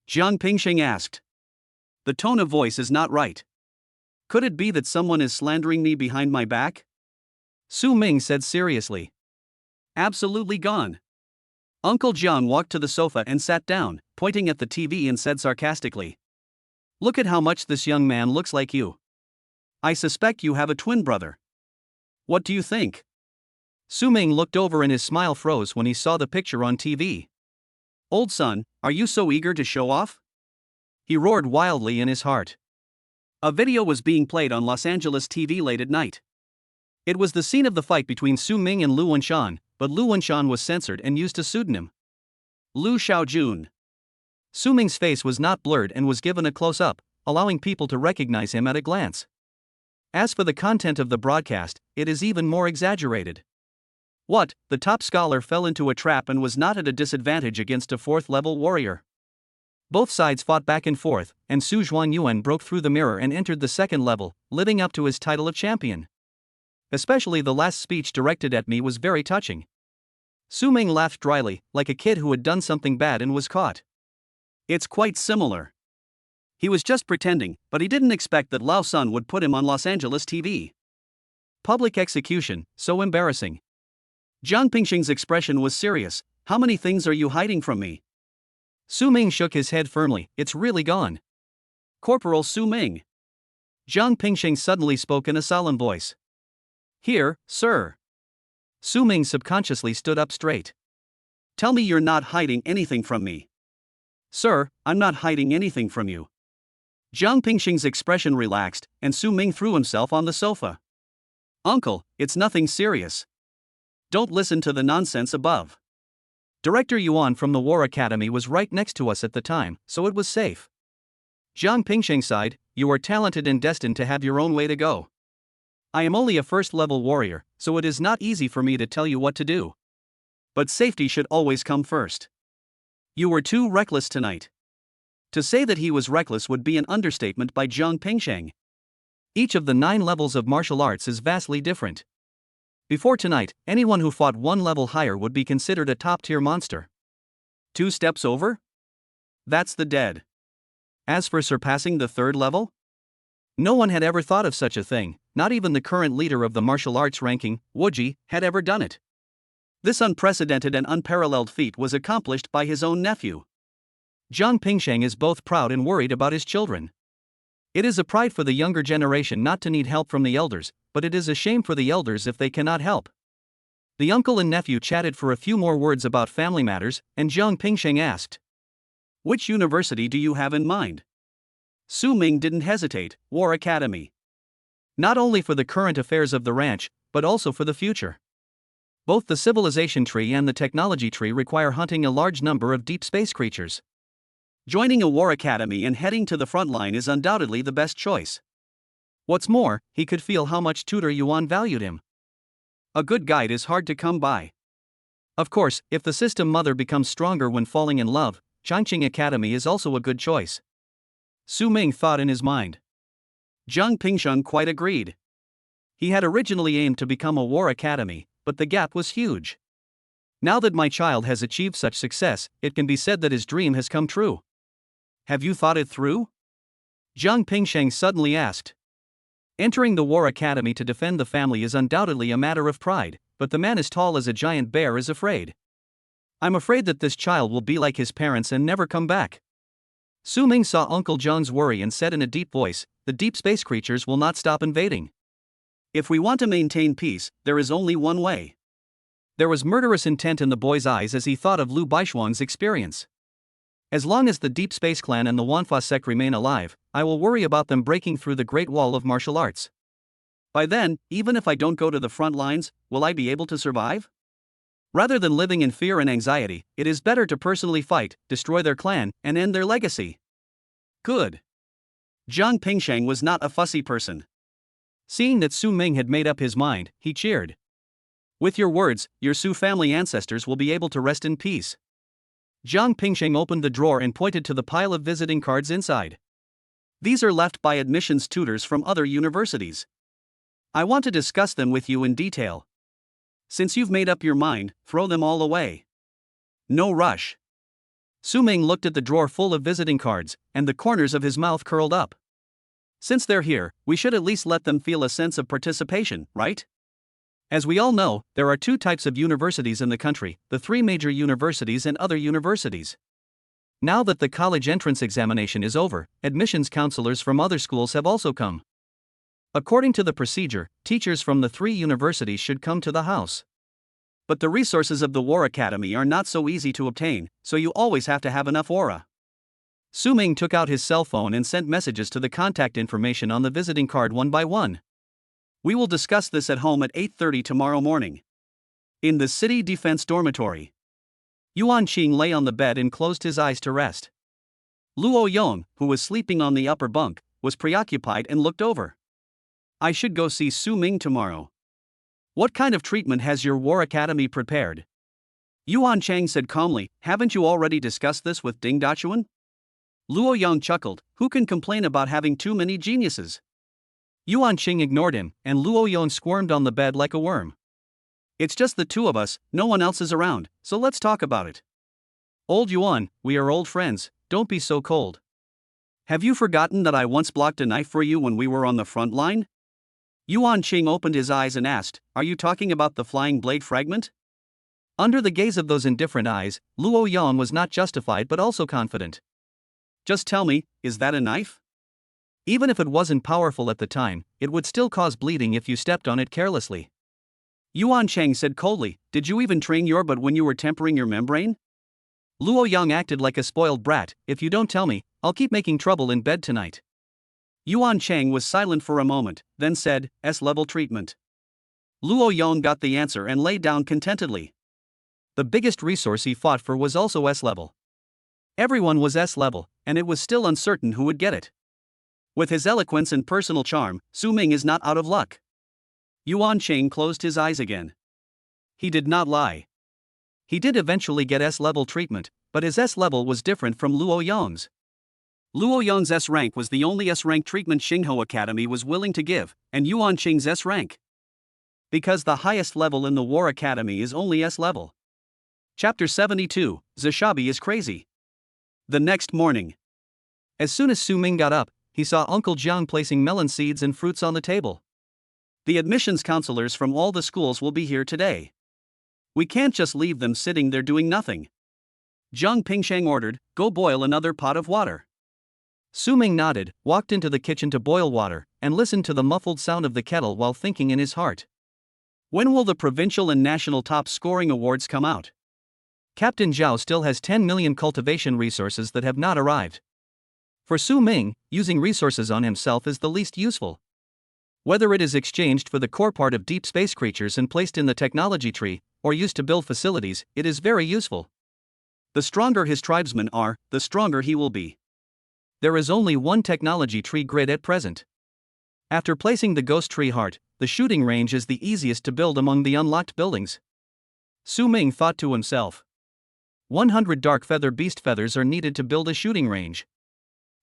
Jiang Pingxing asked. The tone of voice is not right. Could it be that someone is slandering me behind my back? Su Ming said seriously. Absolutely gone. Uncle Jiang walked to the sofa and sat down, pointing at the TV and said sarcastically. Look at how much this young man looks like you. I suspect you have a twin brother. What do you think? Su Ming looked over and his smile froze when he saw the picture on TV. Old son, are you so eager to show off? He roared wildly in his heart. A video was being played on Los Angeles TV late at night. It was the scene of the fight between Su Ming and Lu Wenshan, but Lu Wenshan was censored and used a pseudonym. Lu Xiaojun. Su Ming's face was not blurred and was given a close-up, allowing people to recognize him at a glance. As for the content of the broadcast, it is even more exaggerated. What, the top scholar fell into a trap and was not at a disadvantage against a 4th-level warrior. Both sides fought back and forth, and Su Zhuanyuan broke through the mirror and entered the 2nd level, living up to his title of champion. Especially the last speech directed at me was very touching. Su Ming laughed dryly, like a kid who had done something bad and was caught. It's quite similar. He was just pretending, but he didn't expect that Lao Sun would put him on Los Angeles TV. Public execution, so embarrassing. Jiang Pingxing's expression was serious. How many things are you hiding from me? Su Ming shook his head firmly. It's really gone. Corporal Su Ming. Jiang Pingxing suddenly spoke in a solemn voice. Here, sir. Su Ming subconsciously stood up straight. Tell me you're not hiding anything from me. Sir, I'm not hiding anything from you. Jiang Pingxing's expression relaxed, and Su Ming threw himself on the sofa. Uncle, it's nothing serious. Don't listen to the nonsense above. Director Yuan from the War Academy was right next to us at the time, so it was safe. Jiang Pingxing sighed. You are talented and destined to have your own way to go. I am only a 1st-level warrior, so it is not easy for me to tell you what to do. But safety should always come first. You were too reckless tonight. To say that he was reckless would be an understatement by Jiang Pingxing. Each of the 9 levels of martial arts is vastly different. Before tonight, anyone who fought 1 level higher would be considered a top-tier monster. 2 steps over? That's the dead. As for surpassing the 3rd level? No one had ever thought of such a thing, not even the current leader of the martial arts ranking, Wuji, had ever done it. This unprecedented and unparalleled feat was accomplished by his own nephew. Jiang Pingxing is both proud and worried about his children. It is a pride for the younger generation not to need help from the elders, but it is a shame for the elders if they cannot help. The uncle and nephew chatted for a few more words about family matters, and Jiang Pingxing asked, Which university do you have in mind? Su Ming didn't hesitate. War Academy. Not only for the current affairs of the ranch, but also for the future. Both the civilization tree and the technology tree require hunting a large number of deep space creatures. Joining a war academy and heading to the front line is undoubtedly the best choice. What's more, he could feel how much Tutor Yuan valued him. A good guide is hard to come by. Of course, if the system mother becomes stronger when falling in love, Changqing Academy is also a good choice. Su Ming thought in his mind. Jiang Pingxing quite agreed. He had originally aimed to become a war academy, but the gap was huge. Now that my child has achieved such success, it can be said that his dream has come true. Have you thought it through? Jiang Pingxing suddenly asked. Entering the war academy to defend the family is undoubtedly a matter of pride, but the man as tall as a giant bear is afraid. I'm afraid that this child will be like his parents and never come back. Su Ming saw Uncle Jiang's worry and said in a deep voice, the deep space creatures will not stop invading. If we want to maintain peace, there is only one way. There was murderous intent in the boy's eyes as he thought of Lu Baishuang's experience. As long as the Deep Space Clan and the Wanfa sect remain alive, I will worry about them breaking through the Great Wall of martial arts. By then, even if I don't go to the front lines, will I be able to survive? Rather than living in fear and anxiety, it is better to personally fight, destroy their clan, and end their legacy. Good. Jiang Pingxing was not a fussy person. Seeing that Su Ming had made up his mind, he cheered. With your words, your Su family ancestors will be able to rest in peace. Jiang Pingxing opened the drawer and pointed to the pile of visiting cards inside. These are left by admissions tutors from other universities. I want to discuss them with you in detail. Since you've made up your mind, throw them all away. No rush. Su Ming looked at the drawer full of visiting cards, and the corners of his mouth curled up. Since they're here, we should at least let them feel a sense of participation, right? As we all know, there are 2 types of universities in the country, the 3 major universities and other universities. Now that the college entrance examination is over, admissions counselors from other schools have also come. According to the procedure, teachers from the 3 universities should come to the house. But the resources of the War Academy are not so easy to obtain, so you always have to have enough aura. Su Ming took out his cell phone and sent messages to the contact information on the visiting card one by one. We will discuss this at home at 8:30 tomorrow morning. In the city defense dormitory. Yuan Qing lay on the bed and closed his eyes to rest. Luo Yong, who was sleeping on the upper bunk, was preoccupied and looked over. I should go see Su Ming tomorrow. What kind of treatment has your war academy prepared? Yuan Chang said calmly, haven't you already discussed this with Ding Dachuan? Luo Yong chuckled, who can complain about having too many geniuses? Yuan Qing ignored him, and Luo Yong squirmed on the bed like a worm. It's just the two of us, no one else is around, so let's talk about it. Old Yuan, we are old friends, don't be so cold. Have you forgotten that I once blocked a knife for you when we were on the front line? Yuan Qing opened his eyes and asked, are you talking about the flying blade fragment? Under the gaze of those indifferent eyes, Luo Yong was not justified but also confident. Just tell me, is that a knife? Even if it wasn't powerful at the time, it would still cause bleeding if you stepped on it carelessly. Yuan Chang said coldly, did you even train your butt when you were tempering your membrane? Luo Yong acted like a spoiled brat, if you don't tell me, I'll keep making trouble in bed tonight. Yuan Chang was silent for a moment, then said, S-level treatment. Luo Yong got the answer and lay down contentedly. The biggest resource he fought for was also S-level. Everyone was S-level, and it was still uncertain who would get it. With his eloquence and personal charm, Su Ming is not out of luck. Yuan Chang closed his eyes again. He did not lie. He did eventually get S-level treatment, but his S-level was different from Luo Yong's. Luo Yong's S-rank was the only S-rank treatment Xingho Academy was willing to give, and Yuan Qing's S-rank. Because the highest level in the War Academy is only S-level. Chapter 72, Zashabi is crazy. The next morning. As soon as Su Ming got up, he saw Uncle Jiang placing melon seeds and fruits on the table. The admissions counselors from all the schools will be here today. We can't just leave them sitting there doing nothing. Zhang Pingsheng ordered, go boil another pot of water. Su Ming nodded, walked into the kitchen to boil water, and listened to the muffled sound of the kettle while thinking in his heart. When will the provincial and national top scoring awards come out? Captain Zhao still has 10 million cultivation resources that have not arrived. For Su Ming, using resources on himself is the least useful. Whether it is exchanged for the core part of deep space creatures and placed in the technology tree, or used to build facilities, it is very useful. The stronger his tribesmen are, the stronger he will be. There is only one technology tree grid at present. After placing the ghost tree heart, the shooting range is the easiest to build among the unlocked buildings. Su Ming thought to himself. 100 dark feather beast feathers are needed to build a shooting range.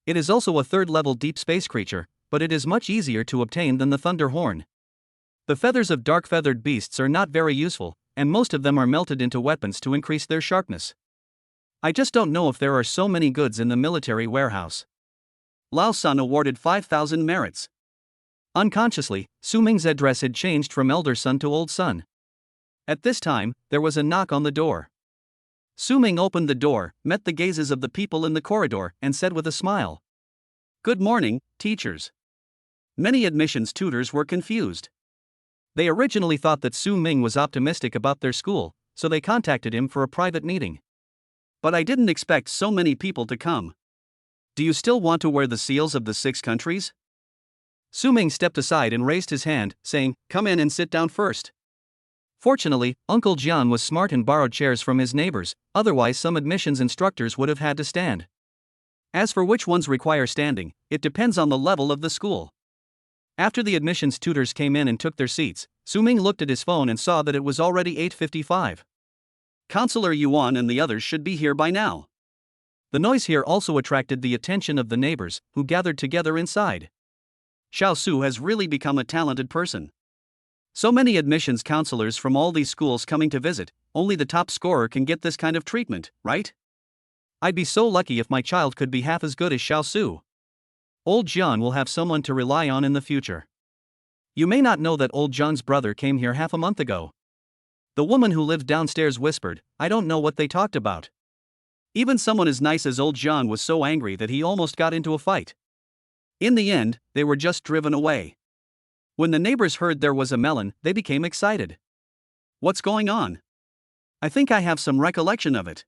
It is also a third-level deep space creature, but it is much easier to obtain than the thunder horn. The feathers of dark-feathered beasts are not very useful, and most of them are melted into weapons to increase their sharpness. I just don't know if there are so many goods in the military warehouse. Lao Sun awarded 5,000 merits. Unconsciously, Su Ming's address had changed from elder son to old son. At this time, there was a knock on the door. Su Ming opened the door, met the gazes of the people in the corridor, and said with a smile, "Good morning, teachers." Many admissions tutors were confused. They originally thought that Su Ming was optimistic about their school, so they contacted him for a private meeting. But I didn't expect so many people to come. Do you still want to wear the seals of the 6 countries? Su Ming stepped aside and raised his hand, saying, "Come in and sit down first." Fortunately, Uncle Jian was smart and borrowed chairs from his neighbors, otherwise some admissions instructors would have had to stand. As for which ones require standing, it depends on the level of the school. After the admissions tutors came in and took their seats, Su Ming looked at his phone and saw that it was already 8:55. Counselor Yuan and the others should be here by now. The noise here also attracted the attention of the neighbors, who gathered together inside. Xiao Su has really become a talented person. So many admissions counselors from all these schools coming to visit, only the top scorer can get this kind of treatment, right? I'd be so lucky if my child could be half as good as Xiao Su. Old Jian will have someone to rely on in the future. You may not know that old Jian's brother came here half a month ago. The woman who lived downstairs whispered, "I don't know what they talked about." Even someone as nice as old Jian was so angry that he almost got into a fight. In the end, they were just driven away. When the neighbors heard there was a melon, they became excited. What's going on? I think I have some recollection of it.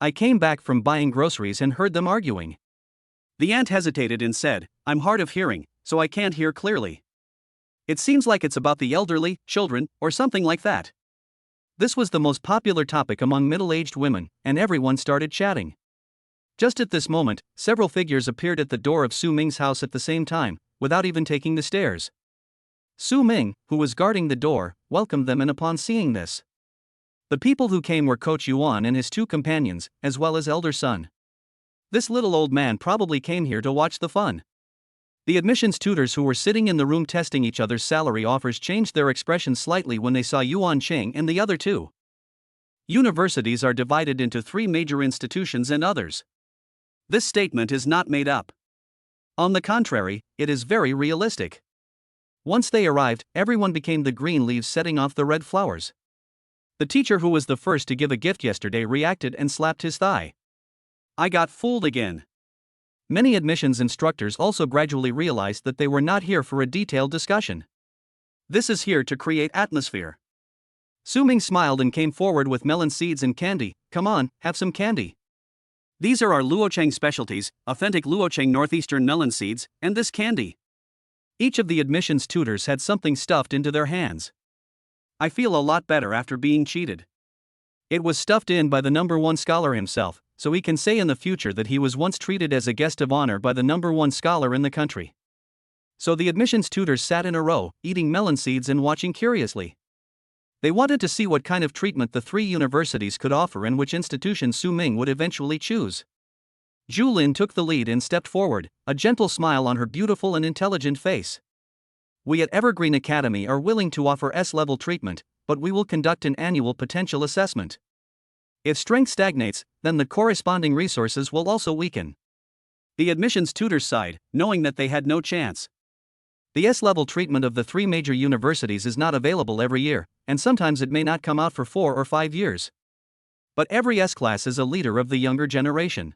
I came back from buying groceries and heard them arguing. The aunt hesitated and said, "I'm hard of hearing, so I can't hear clearly." It seems like it's about the elderly, children, or something like that. This was the most popular topic among middle-aged women, and everyone started chatting. Just at this moment, several figures appeared at the door of Su Ming's house at the same time, without even taking the stairs. Su Ming, who was guarding the door, welcomed them, and upon seeing this, the people who came were Coach Yuan and his two companions, as well as elder son. This little old man probably came here to watch the fun. The admissions tutors who were sitting in the room testing each other's salary offers changed their expression slightly when they saw Yuan Cheng and the other two. Universities are divided into 3 major institutions and others. This statement is not made up. On the contrary, it is very realistic. Once they arrived, everyone became the green leaves setting off the red flowers. The teacher who was the first to give a gift yesterday reacted and slapped his thigh. I got fooled again. Many admissions instructors also gradually realized that they were not here for a detailed discussion. This is here to create atmosphere. Su Ming smiled and came forward with melon seeds and candy. Come on, have some candy. These are our Luocheng specialties, authentic Luocheng northeastern melon seeds, and this candy. Each of the admissions tutors had something stuffed into their hands. I feel a lot better after being cheated. It was stuffed in by the #1 scholar himself, so he can say in the future that he was once treated as a guest of honor by the #1 scholar in the country. So the admissions tutors sat in a row, eating melon seeds and watching curiously. They wanted to see what kind of treatment the 3 universities could offer and which institution Su Ming would eventually choose. Zhu Lin took the lead and stepped forward, a gentle smile on her beautiful and intelligent face. We at Evergreen Academy are willing to offer S-level treatment, but we will conduct an annual potential assessment. If strength stagnates, then the corresponding resources will also weaken. The admissions tutors sighed, knowing that they had no chance. The S-level treatment of the 3 major universities is not available every year, and sometimes it may not come out for 4 or 5 years. But every S-class is a leader of the younger generation.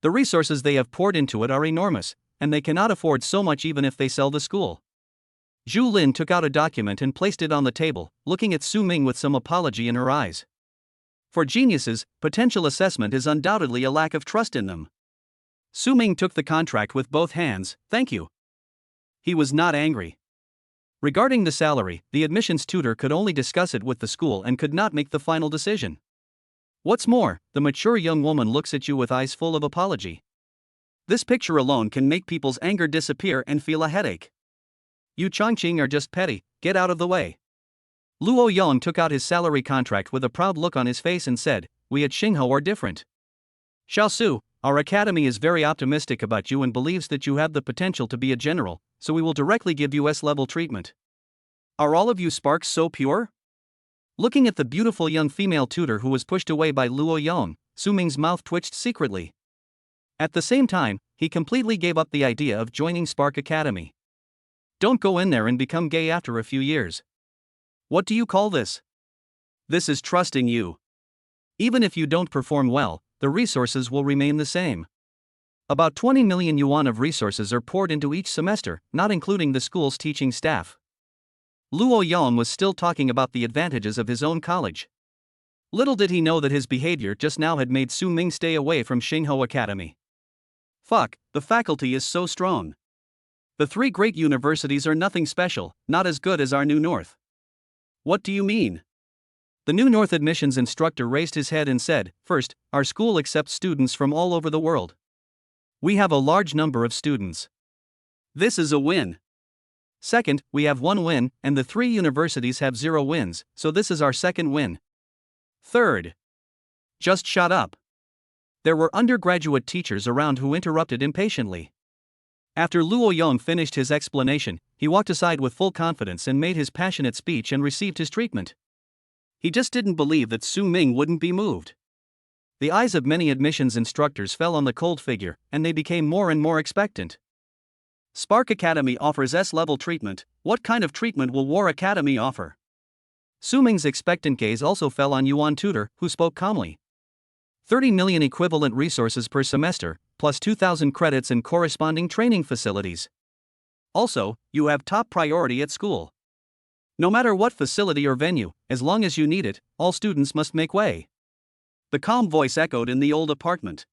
The resources they have poured into it are enormous, and they cannot afford so much even if they sell the school. Zhu Lin took out a document and placed it on the table, looking at Su Ming with some apology in her eyes. For geniuses, potential assessment is undoubtedly a lack of trust in them. Su Ming took the contract with both hands. Thank you. He was not angry. Regarding the salary, the admissions tutor could only discuss it with the school and could not make the final decision. What's more, the mature young woman looks at you with eyes full of apology. This picture alone can make people's anger disappear and feel a headache. You Chongqing are just petty, get out of the way. Luo Yong took out his salary contract with a proud look on his face and said, we at Xinghou are different. Xiao Su, our academy is very optimistic about you and believes that you have the potential to be a general, so we will directly give you S-level treatment. Are all of you sparks so pure? Looking at the beautiful young female tutor who was pushed away by Luo Yong, Su Ming's mouth twitched secretly. At the same time, he completely gave up the idea of joining Spark Academy. Don't go in there and become gay after a few years. What do you call this? This is trusting you. Even if you don't perform well, the resources will remain the same. About 20 million yuan of resources are poured into each semester, not including the school's teaching staff. Luo Yong was still talking about the advantages of his own college. Little did he know that his behavior just now had made Su Ming stay away from Xinghou Academy. Fuck, the faculty is so strong. The 3 great universities are nothing special, not as good as our New North. What do you mean? The New North admissions instructor raised his head and said, first, our school accepts students from all over the world. We have a large number of students. This is a win. Second, we have 1 win, and the 3 universities have 0 wins, so this is our second win. Third. Just shut up. There were undergraduate teachers around who interrupted impatiently. After Luo Yong finished his explanation, he walked aside with full confidence and made his passionate speech and received his treatment. He just didn't believe that Su Ming wouldn't be moved. The eyes of many admissions instructors fell on the cold figure, and they became more and more expectant. Spark Academy offers S-level treatment. What kind of treatment will War Academy offer? Su Ming's expectant gaze also fell on Yuan Tutor, who spoke calmly. 30 million equivalent resources per semester, plus 2,000 credits and corresponding training facilities. Also, you have top priority at school. No matter what facility or venue, as long as you need it, all students must make way. The calm voice echoed in the old apartment.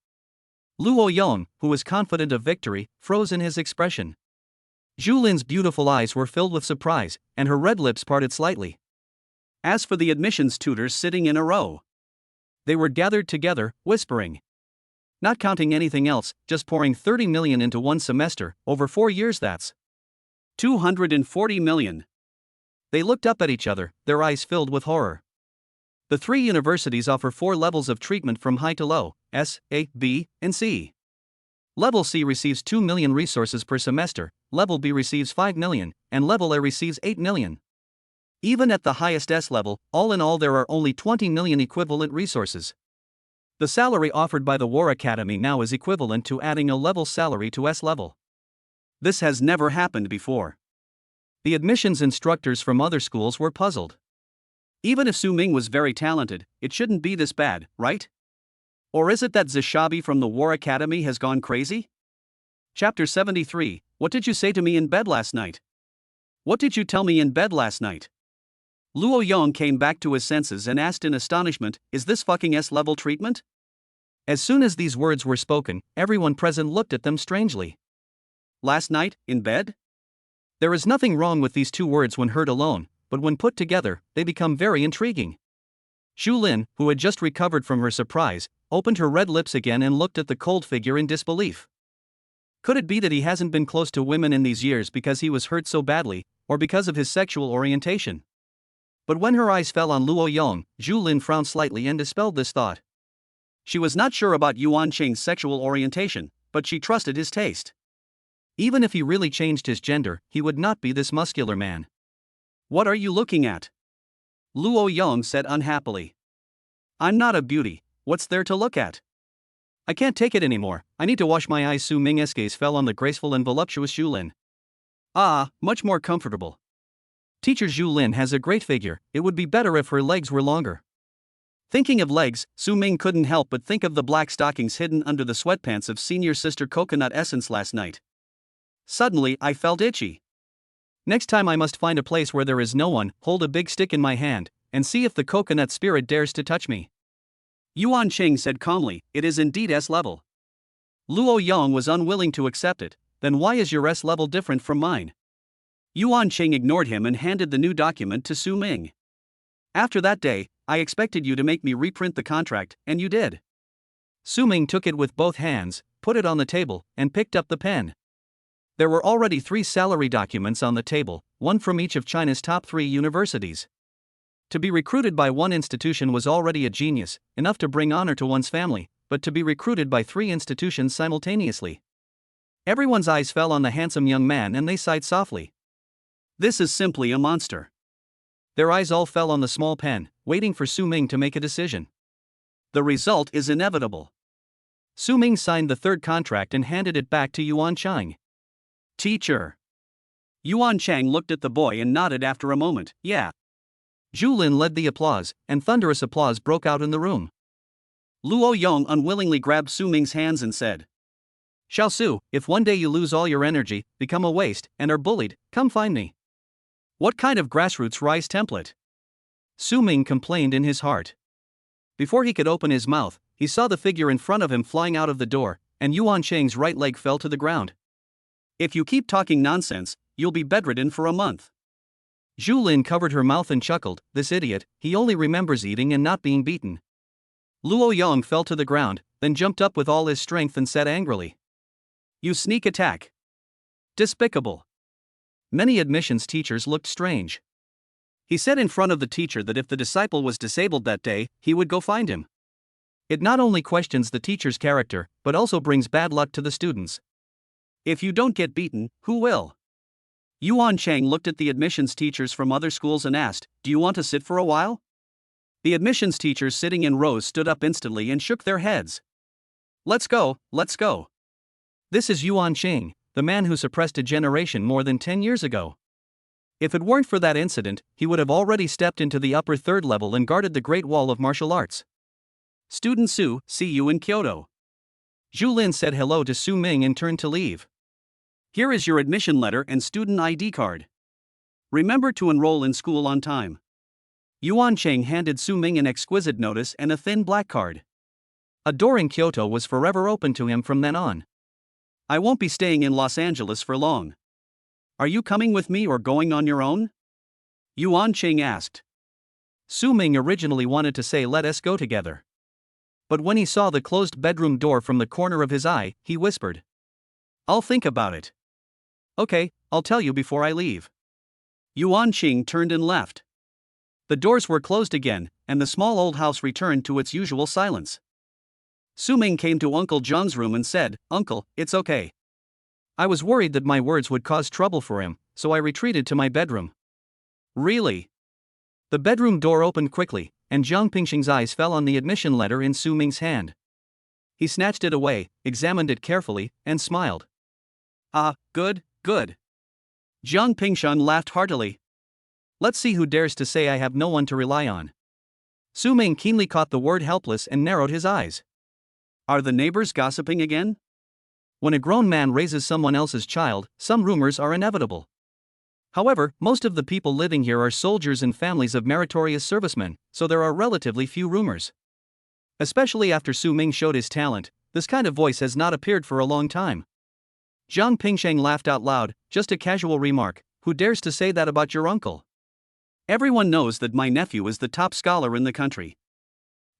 Luo Yong, who was confident of victory, froze in his expression. Zhu Lin's beautiful eyes were filled with surprise, and her red lips parted slightly. As for the admissions tutors sitting in a row, they were gathered together, whispering. Not counting anything else, just pouring 30 million into one semester, over 4 years that's 240 million. They looked up at each other, their eyes filled with horror. The 3 universities offer 4 levels of treatment from high to low, S, A, B, and C. Level C receives 2 million resources per semester, Level B receives 5 million, and Level A receives 8 million. Even at the highest S level, all in all there are only 20 million equivalent resources. The salary offered by the War Academy now is equivalent to adding a level salary to S level. This has never happened before. The admissions instructors from other schools were puzzled. Even if Su Ming was very talented, it shouldn't be this bad, right? Or is it that Zishabi from the War Academy has gone crazy? Chapter 73, What did you say to me in bed last night? What did you tell me in bed last night? Luo Yong came back to his senses and asked in astonishment, is this fucking S-level treatment? As soon as these words were spoken, everyone present looked at them strangely. Last night, in bed? There is nothing wrong with these 2 words when heard alone, but when put together, they become very intriguing. Zhu Lin, who had just recovered from her surprise, opened her red lips again and looked at the cold figure in disbelief. Could it be that he hasn't been close to women in these years because he was hurt so badly, or because of his sexual orientation? But when her eyes fell on Luo Yong, Zhu Lin frowned slightly and dispelled this thought. She was not sure about Yuan Qing's sexual orientation, but she trusted his taste. Even if he really changed his gender, he would not be this muscular man. What are you looking at? Luo Yong said unhappily. I'm not a beauty, what's there to look at? I can't take it anymore, I need to wash my eyes. Su Ming's gaze fell on the graceful and voluptuous Zhu Lin. Ah, much more comfortable. Teacher Zhu Lin has a great figure, it would be better if her legs were longer. Thinking of legs, Su Ming couldn't help but think of the black stockings hidden under the sweatpants of senior sister Coconut Essence last night. Suddenly, I felt itchy. Next time I must find a place where there is no one, hold a big stick in my hand, and see if the coconut spirit dares to touch me. Yuan Qing said calmly, it is indeed S level. Luo Yong was unwilling to accept it, then why is your S level different from mine? Yuan Qing ignored him and handed the new document to Su Ming. After that day, I expected you to make me reprint the contract, and you did. Su Ming took it with both hands, put it on the table, and picked up the pen. There were already 3 salary documents on the table, one from each of China's top 3 universities. To be recruited by one institution was already a genius, enough to bring honor to one's family, but to be recruited by 3 institutions simultaneously. Everyone's eyes fell on the handsome young man and they sighed softly. This is simply a monster. Their eyes all fell on the small pen, waiting for Su Ming to make a decision. The result is inevitable. Su Ming signed the 3rd contract and handed it back to Yuan Qing. Teacher. Yuan Chang looked at the boy and nodded after a moment, yeah. Zhu Lin led the applause, and thunderous applause broke out in the room. Luo Yong unwillingly grabbed Su Ming's hands and said, Xiao Su, if one day you lose all your energy, become a waste, and are bullied, come find me. What kind of grassroots rise template? Su Ming complained in his heart. Before he could open his mouth, he saw the figure in front of him flying out of the door, and Yuan Cheng's right leg fell to the ground. If you keep talking nonsense, you'll be bedridden for a month. Zhu Lin covered her mouth and chuckled, this idiot, he only remembers eating and not being beaten. Luo Yong fell to the ground, then jumped up with all his strength and said angrily. You sneak attack. Despicable. Many admissions teachers looked strange. He said in front of the teacher that if the disciple was disabled that day, he would go find him. It not only questions the teacher's character, but also brings bad luck to the students. If you don't get beaten, who will? Yuan Chang looked at the admissions teachers from other schools and asked, do you want to sit for a while? The admissions teachers sitting in rows stood up instantly and shook their heads. Let's go, let's go. This is Yuan Qing, the man who suppressed a generation more than 10 years ago. If it weren't for that incident, he would have already stepped into the upper 3rd level and guarded the Great Wall of Martial Arts. Student Su, see you in Kyoto. Zhu Lin said hello to Su Ming and turned to leave. Here is your admission letter and student ID card. Remember to enroll in school on time. Yuan Cheng handed Su Ming an exquisite notice and a thin black card. A door in Kyoto was forever open to him from then on. I won't be staying in Los Angeles for long. Are you coming with me or going on your own? Yuan Ching asked. Su Ming originally wanted to say let us go together. But when he saw the closed bedroom door from the corner of his eye, he whispered. I'll think about it. Okay, I'll tell you before I leave. Yuan Ching turned and left. The doors were closed again, and the small old house returned to its usual silence. Su Ming came to Uncle Zhang's room and said, Uncle, it's okay. I was worried that my words would cause trouble for him, so I retreated to my bedroom. Really? The bedroom door opened quickly, and Jiang Pingxing's eyes fell on the admission letter in Su Ming's hand. He snatched it away, examined it carefully, and smiled. Ah, good, good. Jiang Pingxing laughed heartily. Let's see who dares to say I have no one to rely on. Su Ming keenly caught the word helpless and narrowed his eyes. Are the neighbors gossiping again? When a grown man raises someone else's child, some rumors are inevitable. However, most of the people living here are soldiers and families of meritorious servicemen, so there are relatively few rumors. Especially after Su Ming showed his talent, this kind of voice has not appeared for a long time. Jiang Pingsheng laughed out loud, just a casual remark, who dares to say that about your uncle? Everyone knows that my nephew is the top scholar in the country.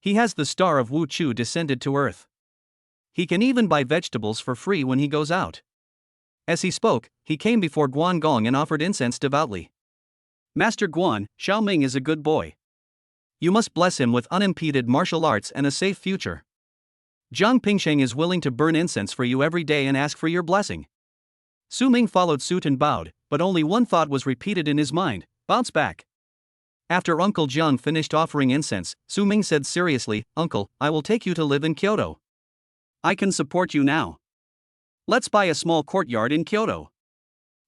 He has the star of Wu Chu descended to earth. He can even buy vegetables for free when he goes out. As he spoke, he came before Guan Gong and offered incense devoutly. Master Guan, Xiao Ming is a good boy. You must bless him with unimpeded martial arts and a safe future. Jiang Pingsheng is willing to burn incense for you every day and ask for your blessing. Su Ming followed suit and bowed, but only one thought was repeated in his mind, bounce back. After Uncle Jiang finished offering incense, Su Ming said seriously, Uncle, I will take you to live in Kyoto. I can support you now. Let's buy a small courtyard in Kyoto.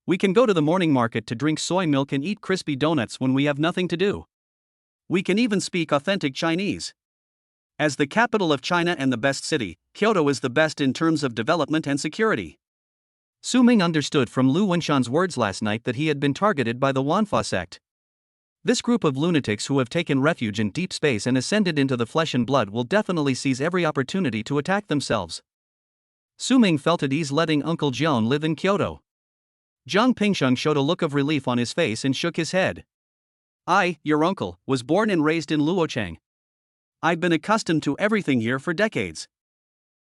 We can go to the morning market to drink soy milk and eat crispy donuts when we have nothing to do. We can even speak authentic Chinese. As the capital of China and the best city, Kyoto is the best in terms of development and security. Su Ming understood from Lu Wenshan's words last night that he had been targeted by the Wanfa sect. This group of lunatics who have taken refuge in deep space and ascended into the flesh and blood will definitely seize every opportunity to attack themselves. Su Ming felt at ease letting Uncle Jiang live in Kyoto. Jiang Pingsheng showed a look of relief on his face and shook his head. I, your uncle, was born and raised in Luochang. I've been accustomed to everything here for decades.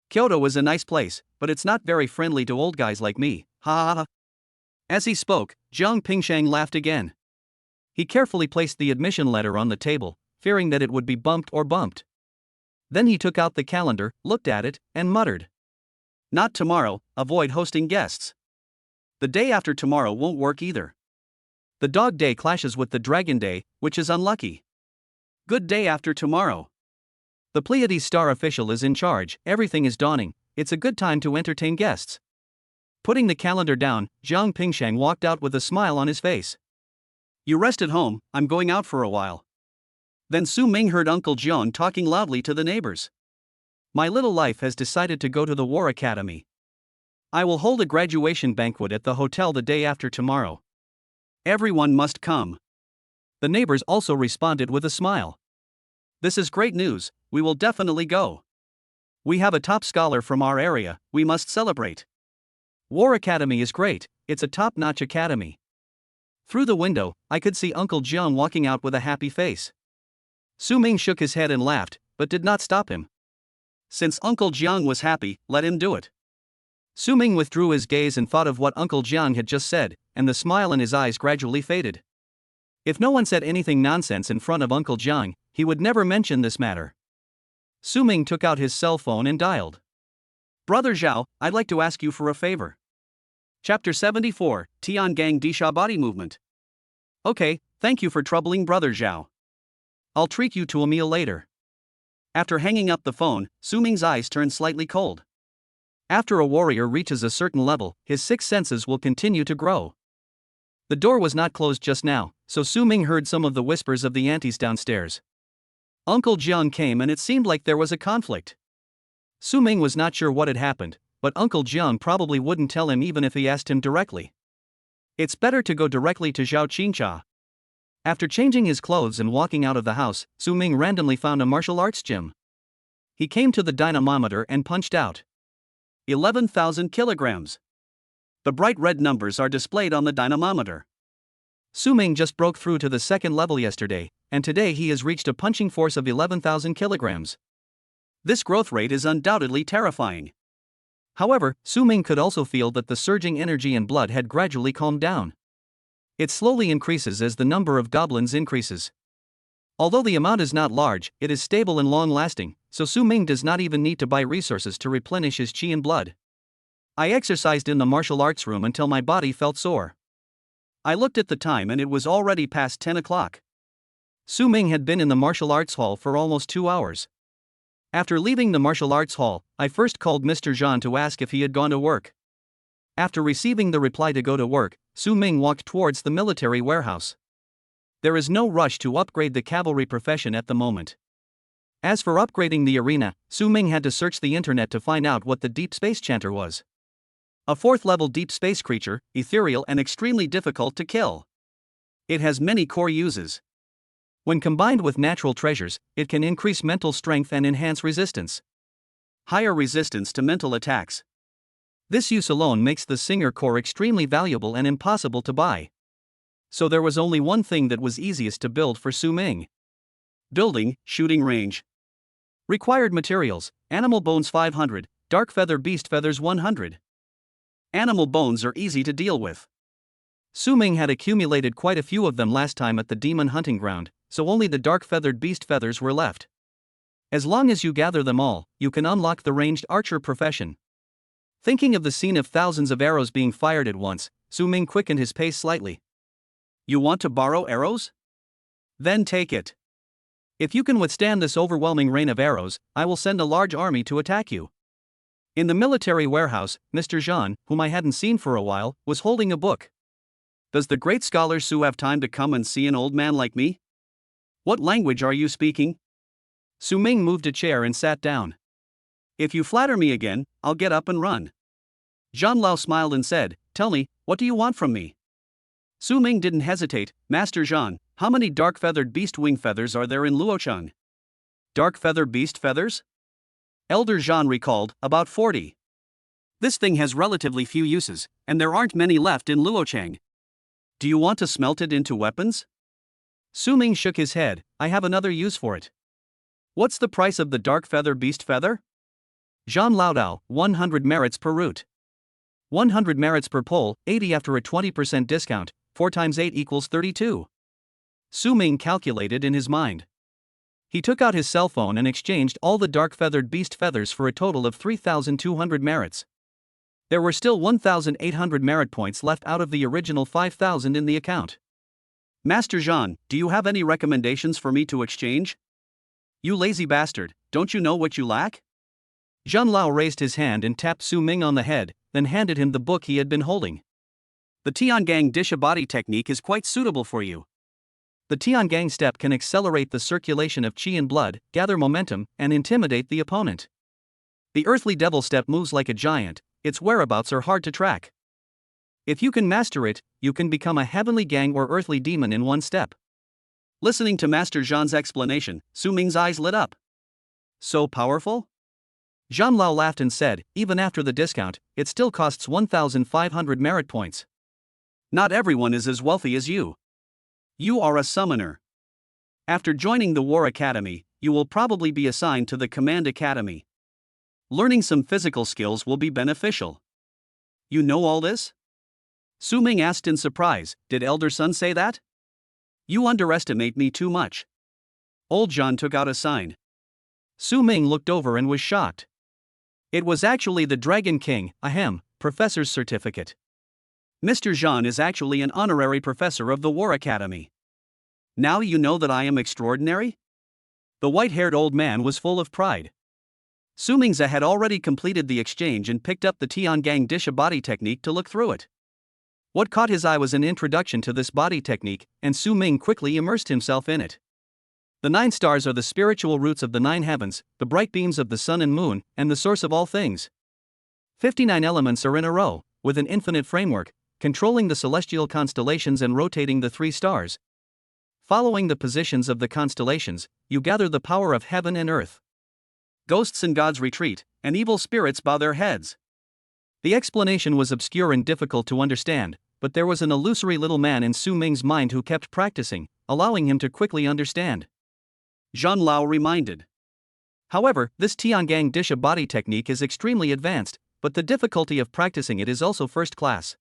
Kyoto is a nice place, but it's not very friendly to old guys like me, ha ha ha. As he spoke, Jiang Pingsheng laughed again. He carefully placed the admission letter on the table, fearing that it would be bumped or bumped. Then he took out the calendar, looked at it, and muttered. Not tomorrow, avoid hosting guests. The day after tomorrow won't work either. The dog day clashes with the dragon day, which is unlucky. Good day after tomorrow. The Pleiades star official is in charge, everything is dawning, it's a good time to entertain guests. Putting the calendar down, Jiang Pingsheng walked out with a smile on his face. You rest at home, I'm going out for a while. Then Su Ming heard Uncle Jiang talking loudly to the neighbors. My little life has decided to go to the War Academy. I will hold a graduation banquet at the hotel the day after tomorrow. Everyone must come. The neighbors also responded with a smile. This is great news, we will definitely go. We have a top scholar from our area, we must celebrate. War Academy is great, it's a top-notch academy. Through the window, I could see Uncle Jiang walking out with a happy face. Su Ming shook his head and laughed, but did not stop him. Since Uncle Jiang was happy, let him do it. Su Ming withdrew his gaze and thought of what Uncle Jiang had just said, and the smile in his eyes gradually faded. If no one said anything nonsense in front of Uncle Jiang, he would never mention this matter. Su Ming took out his cell phone and dialed. Brother Zhao, I'd like to ask you for a favor. Chapter 74, Tiangang Disha Body Movement. Okay, thank you for troubling Brother Zhao. I'll treat you to a meal later. After hanging up the phone, Su Ming's eyes turned slightly cold. After a warrior reaches a certain level, his sixth senses will continue to grow. The door was not closed just now, so Su Ming heard some of the whispers of the aunties downstairs. Uncle Jiang came and it seemed like there was a conflict. Su Ming was not sure what had happened, but Uncle Jiang probably wouldn't tell him even if he asked him directly. It's better to go directly to Zhao Qingcha. After changing his clothes and walking out of the house, Su Ming randomly found a martial arts gym. He came to the dynamometer and punched out. 11,000 kilograms. The bright red numbers are displayed on the dynamometer. Su Ming just broke through to the second level yesterday, and today he has reached a punching force of 11,000 kilograms. This growth rate is undoubtedly terrifying. However, Su Ming could also feel that the surging energy and blood had gradually calmed down. It slowly increases as the number of goblins increases. Although the amount is not large, it is stable and long-lasting, so Su Ming does not even need to buy resources to replenish his qi and blood. I exercised in the martial arts room until my body felt sore. I looked at the time and it was already past 10 o'clock. Su Ming had been in the martial arts hall for almost 2 hours. After leaving the martial arts hall, I first called Mr. Zhang to ask if he had gone to work. After receiving the reply to go to work, Su Ming walked towards the military warehouse. There is no rush to upgrade the cavalry profession at the moment. As for upgrading the arena, Su Ming had to search the internet to find out what the deep space chanter was. A 4th level deep space creature, ethereal and extremely difficult to kill. It has many core uses. When combined with natural treasures, it can increase mental strength and enhance resistance. Higher resistance to mental attacks. This use alone makes the Singer core extremely valuable and impossible to buy. So there was only one thing that was easiest to build for Su Ming. Building, shooting range. Required materials, animal bones 500, dark feather beast feathers 100. Animal bones are easy to deal with. Su Ming had accumulated quite a few of them last time at the demon hunting ground, so only the dark feathered beast feathers were left. As long as you gather them all, you can unlock the ranged archer profession. Thinking of the scene of thousands of arrows being fired at once, Su Ming quickened his pace slightly. You want to borrow arrows? Then take it. If you can withstand this overwhelming rain of arrows, I will send a large army to attack you. In the military warehouse, Mr. Zhang, whom I hadn't seen for a while, was holding a book. Does the great scholar Su have time to come and see an old man like me? What language are you speaking? Su Ming moved a chair and sat down. If you flatter me again, I'll get up and run. Zhang Lao smiled and said, Tell me, what do you want from me? Su Ming didn't hesitate. Master Zhang, how many dark-feathered beast wing feathers are there in Luocheng? Dark feather beast feathers? Elder Zhang recalled, about 40. This thing has relatively few uses, and there aren't many left in Luocheng. Do you want to smelt it into weapons? Su Ming shook his head. I have another use for it. What's the price of the dark feather beast feather? Zhang Laodao, 100 merits per root. 100 merits per pole, 80 after a 20% discount, 4 times 8 equals 32. Su Ming calculated in his mind. He took out his cell phone and exchanged all the dark-feathered beast feathers for a total of 3,200 merits. There were still 1,800 merit points left out of the original 5,000 in the account. Master Zhang, do you have any recommendations for me to exchange? You lazy bastard, don't you know what you lack? Zhang Lao raised his hand and tapped Su Ming on the head, then handed him the book he had been holding. The Tiangang Dishabati technique is quite suitable for you. The Tiangang step can accelerate the circulation of qi and blood, gather momentum, and intimidate the opponent. The earthly devil step moves like a giant, its whereabouts are hard to track. If you can master it, you can become a heavenly gang or earthly demon in one step. Listening to Master Zhang's explanation, Su Ming's eyes lit up. So powerful? Zhang Lao laughed and said, even after the discount, it still costs 1,500 merit points. Not everyone is as wealthy as you. You are a summoner. After joining the War Academy, you will probably be assigned to the Command Academy. Learning some physical skills will be beneficial. You know all this? Su Ming asked in surprise, did Elder Sun say that? You underestimate me too much. Old Zhan took out a sign. Su Ming looked over and was shocked. It was actually the Dragon King, professor's certificate. Mr. Zhan is actually an honorary professor of the War Academy. Now you know that I am extraordinary? The white-haired old man was full of pride. Su Mingza had already completed the exchange and picked up the Tiangang Dishabati technique to look through it. What caught his eye was an introduction to this body technique, and Su Ming quickly immersed himself in it. The 9 stars are the spiritual roots of the 9 heavens, the bright beams of the sun and moon, and the source of all things. 59 elements are in a row, with an infinite framework, controlling the celestial constellations and rotating the 3 stars. Following the positions of the constellations, you gather the power of heaven and earth. Ghosts and gods retreat, and evil spirits bow their heads. The explanation was obscure and difficult to understand, but there was an illusory little man in Su Ming's mind who kept practicing, allowing him to quickly understand. Zhang Lao reminded. However, this Tiangang dish body technique is extremely advanced, but the difficulty of practicing it is also first class.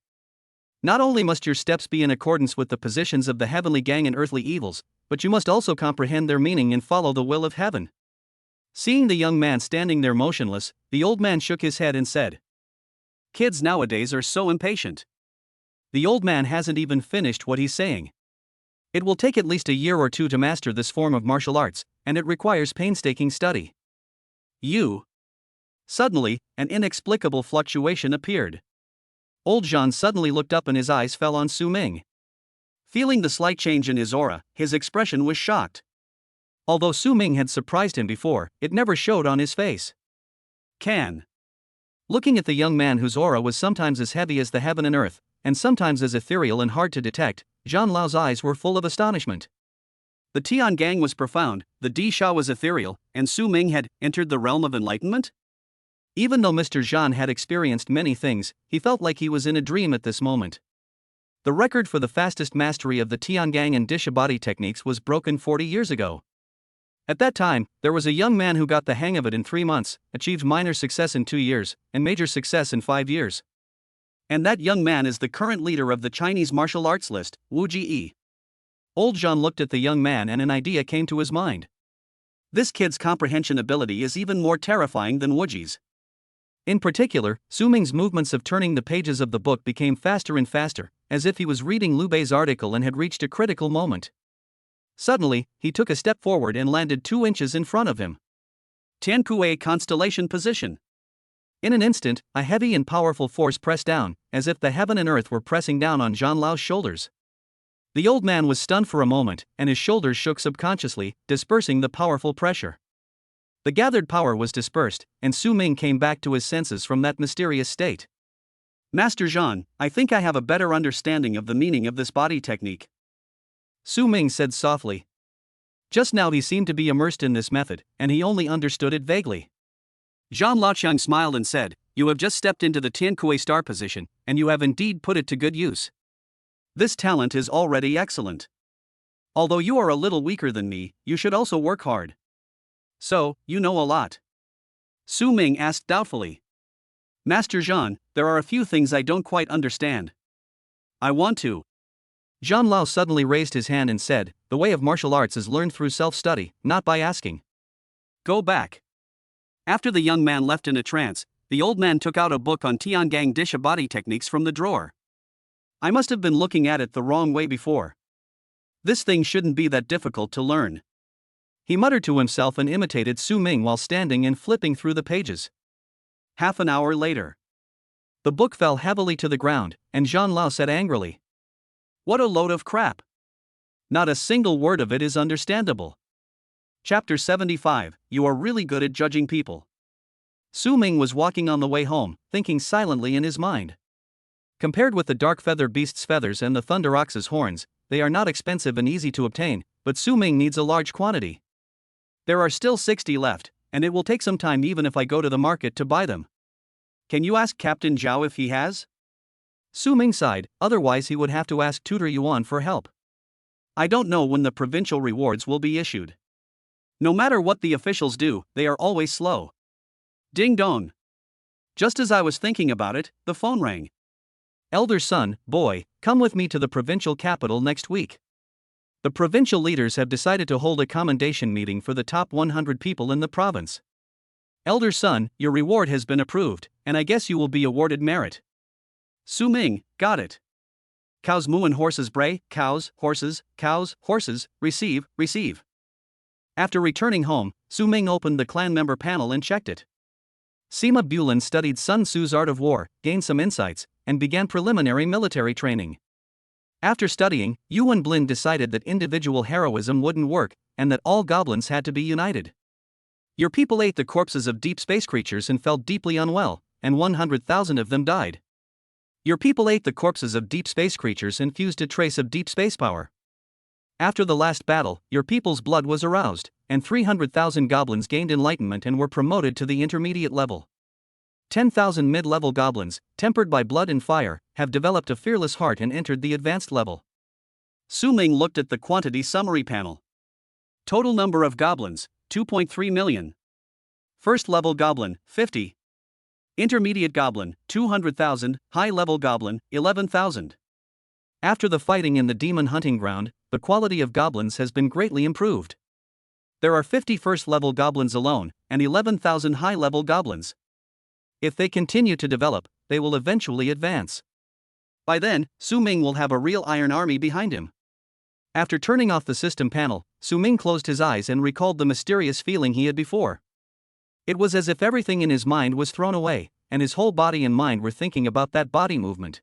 Not only must your steps be in accordance with the positions of the heavenly gang and earthly evils, but you must also comprehend their meaning and follow the will of heaven. Seeing the young man standing there motionless, the old man shook his head and said, "Kids nowadays are so impatient." The old man hasn't even finished what he's saying. It will take at least a year or two to master this form of martial arts, and it requires painstaking study. Suddenly, an inexplicable fluctuation appeared. Old Jean suddenly looked up and his eyes fell on Su Ming. Feeling the slight change in his aura, his expression was shocked. Although Su Ming had surprised him before, it never showed on his face. Looking at the young man whose aura was sometimes as heavy as the heaven and earth, and sometimes as ethereal and hard to detect, Zhang Lao's eyes were full of astonishment. The Tiangang was profound, the Di Sha was ethereal, and Su Ming had entered the realm of enlightenment? Even though Mr. Zhan had experienced many things, he felt like he was in a dream at this moment. The record for the fastest mastery of the Tiangang and Dishabadi techniques was broken 40 years ago. At that time, there was a young man who got the hang of it in 3 months, achieved minor success in 2 years, and major success in 5 years. And that young man is the current leader of the Chinese martial arts list, Wu Ji. Old Zhan looked at the young man and an idea came to his mind. This kid's comprehension ability is even more terrifying than Wu Ji's. In particular, Su Ming's movements of turning the pages of the book became faster and faster, as if he was reading Liu Bei's article and had reached a critical moment. Suddenly, he took a step forward and landed 2 inches in front of him. Tiankue constellation position. In an instant, a heavy and powerful force pressed down, as if the heaven and earth were pressing down on Zhang Lao's shoulders. The old man was stunned for a moment, and his shoulders shook subconsciously, dispersing the powerful pressure. The gathered power was dispersed, and Su Ming came back to his senses from that mysterious state. "Master Zhan, I think I have a better understanding of the meaning of this body technique," Su Ming said softly. Just now he seemed to be immersed in this method, and he only understood it vaguely. Zhang Laoqiang smiled and said, "You have just stepped into the Tiankue star position, and you have indeed put it to good use. This talent is already excellent. Although you are a little weaker than me, you should also work hard." "So, you know a lot?" Su Ming asked doubtfully. "Master Zhan, there are a few things I don't quite understand. I want to." Zhang Lao suddenly raised his hand and said, "The way of martial arts is learned through self-study, not by asking. Go back." After the young man left in a trance, the old man took out a book on Tiangang Dishabadi techniques from the drawer. "I must have been looking at it the wrong way before. This thing shouldn't be that difficult to learn." He muttered to himself and imitated Su Ming while standing and flipping through the pages. Half an hour later, the book fell heavily to the ground, and Zhang Lao said angrily, "What a load of crap! Not a single word of it is understandable." Chapter 75, You are really good at judging people. Su Ming was walking on the way home, thinking silently in his mind. Compared with the dark feather beast's feathers and the thunder ox's horns, they are not expensive and easy to obtain, but Su Ming needs a large quantity. There are still 60 left, and it will take some time even if I go to the market to buy them. Can you ask Captain Zhao if he has? Su Ming sighed, otherwise he would have to ask Tutor Yuan for help. I don't know when the provincial rewards will be issued. No matter what the officials do, they are always slow. Ding dong. Just as I was thinking about it, the phone rang. Elder son, boy, come with me to the provincial capital next week. The provincial leaders have decided to hold a commendation meeting for the top 100 people in the province. Elder son, your reward has been approved, and I guess you will be awarded merit. Su Ming, got it. Cows moo and horses bray, cows, horses, receive. After returning home, Su Ming opened the clan member panel and checked it. Sima Bulin studied Sun Tzu's Art of War, gained some insights, and began preliminary military training. After studying, Yuan Blin decided that individual heroism wouldn't work, and that all goblins had to be united. Your people ate the corpses of deep space creatures and felt deeply unwell, and 100,000 of them died. Your people ate the corpses of deep space creatures and fused a trace of deep space power. After the last battle, your people's blood was aroused, and 300,000 goblins gained enlightenment and were promoted to the intermediate level. 10,000 mid-level goblins, tempered by blood and fire, have developed a fearless heart and entered the advanced level. Su Ming looked at the quantity summary panel. Total number of goblins, 2.3 million. First level goblin, 50. Intermediate goblin, 200,000, high-level goblin, 11,000. After the fighting in the demon hunting ground, the quality of goblins has been greatly improved. There are 50 first-level goblins alone, and 11,000 high-level goblins. If they continue to develop, they will eventually advance. By then, Su Ming will have a real iron army behind him. After turning off the system panel, Su Ming closed his eyes and recalled the mysterious feeling he had before. It was as if everything in his mind was thrown away, and his whole body and mind were thinking about that body movement.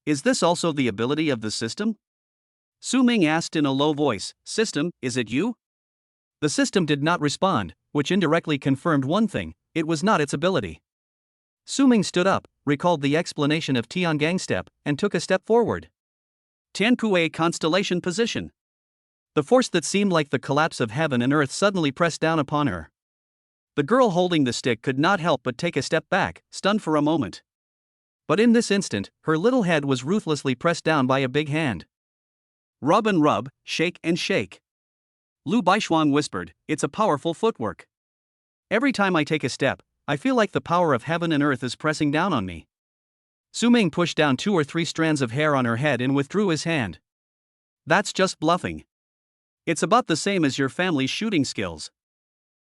Is this also the ability of the system? Su Ming asked in a low voice, "System, is it you?" The system did not respond, which indirectly confirmed one thing: it was not its ability. Su Ming stood up, recalled the explanation of Tiangang step, and took a step forward. Tianpue constellation position. The force that seemed like the collapse of heaven and earth suddenly pressed down upon her. The girl holding the stick could not help but take a step back, stunned for a moment. But in this instant, her little head was ruthlessly pressed down by a big hand. Rub and rub, shake and shake. Lu Baishuang whispered, "It's a powerful footwork. Every time I take a step, I feel like the power of heaven and earth is pressing down on me." Su Ming pushed down 2 or 3 strands of hair on her head and withdrew his hand. "That's just bluffing. It's about the same as your family's shooting skills."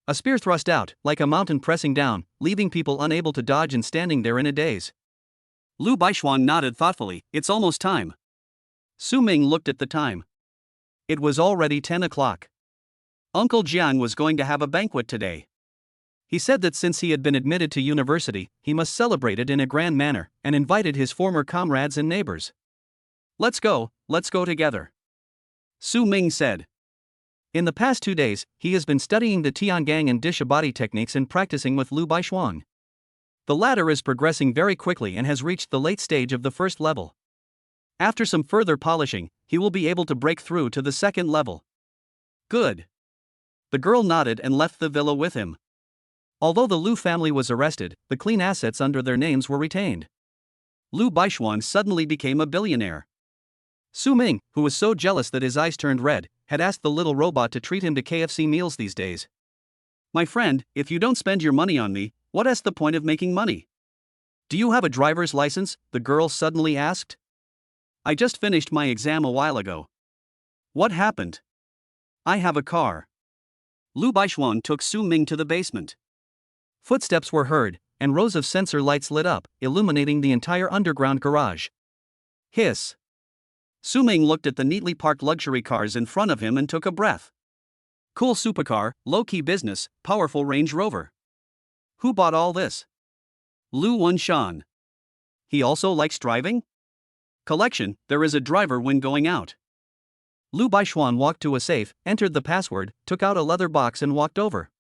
A spear thrust out, like a mountain pressing down, leaving people unable to dodge and standing there in a daze. Lu Baishuang nodded thoughtfully, "It's almost time." Su Ming looked at the time. It was already 10 o'clock. Uncle Jian was going to have a banquet today. He said that since he had been admitted to university, he must celebrate it in a grand manner, and invited his former comrades and neighbors. Let's go together," Su Ming said. In the past 2 days, he has been studying the Tiangang and Dishabati techniques and practicing with Lu Baishuang. The latter is progressing very quickly and has reached the late stage of the first level. After some further polishing, he will be able to break through to the second level. Good. The girl nodded and left the villa with him. Although the Lu family was arrested, the clean assets under their names were retained. Lu Baishuang suddenly became a billionaire. Su Ming, who was so jealous that his eyes turned red, had asked the little robot to treat him to KFC meals these days. "My friend, if you don't spend your money on me, what is the point of making money?" "Do you have a driver's license?" the girl suddenly asked. "I just finished my exam a while ago." "What happened?" "I have a car." Lu Baishuang took Su Ming to the basement. Footsteps were heard, and rows of sensor lights lit up, illuminating the entire underground garage. Hiss. Su Ming looked at the neatly parked luxury cars in front of him and took a breath. Cool supercar, low-key business, powerful Range Rover. Who bought all this? Lu Wenshan. He also likes driving? Collection, there is a driver when going out. Lu Baishuan walked to a safe, entered the password, took out a leather box and walked over.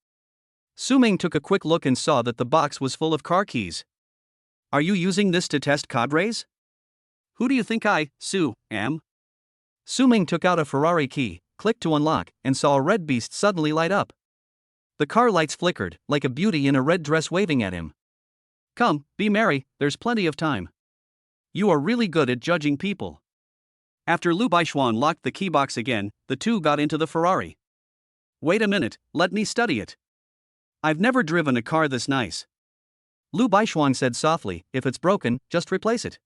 Su Ming took a quick look and saw that the box was full of car keys. "Are you using this to test cadres?" "Who do you think I, Su, am?" Su Ming took out a Ferrari key, clicked to unlock, and saw a red beast suddenly light up. The car lights flickered, like a beauty in a red dress waving at him. "Come, be merry, there's plenty of time. You are really good at judging people." After Lu Baishuan locked the key box again, the two got into the Ferrari. "Wait a minute, let me study it. I've never driven a car this nice." Lu Baishuan said softly, "If it's broken, just replace it.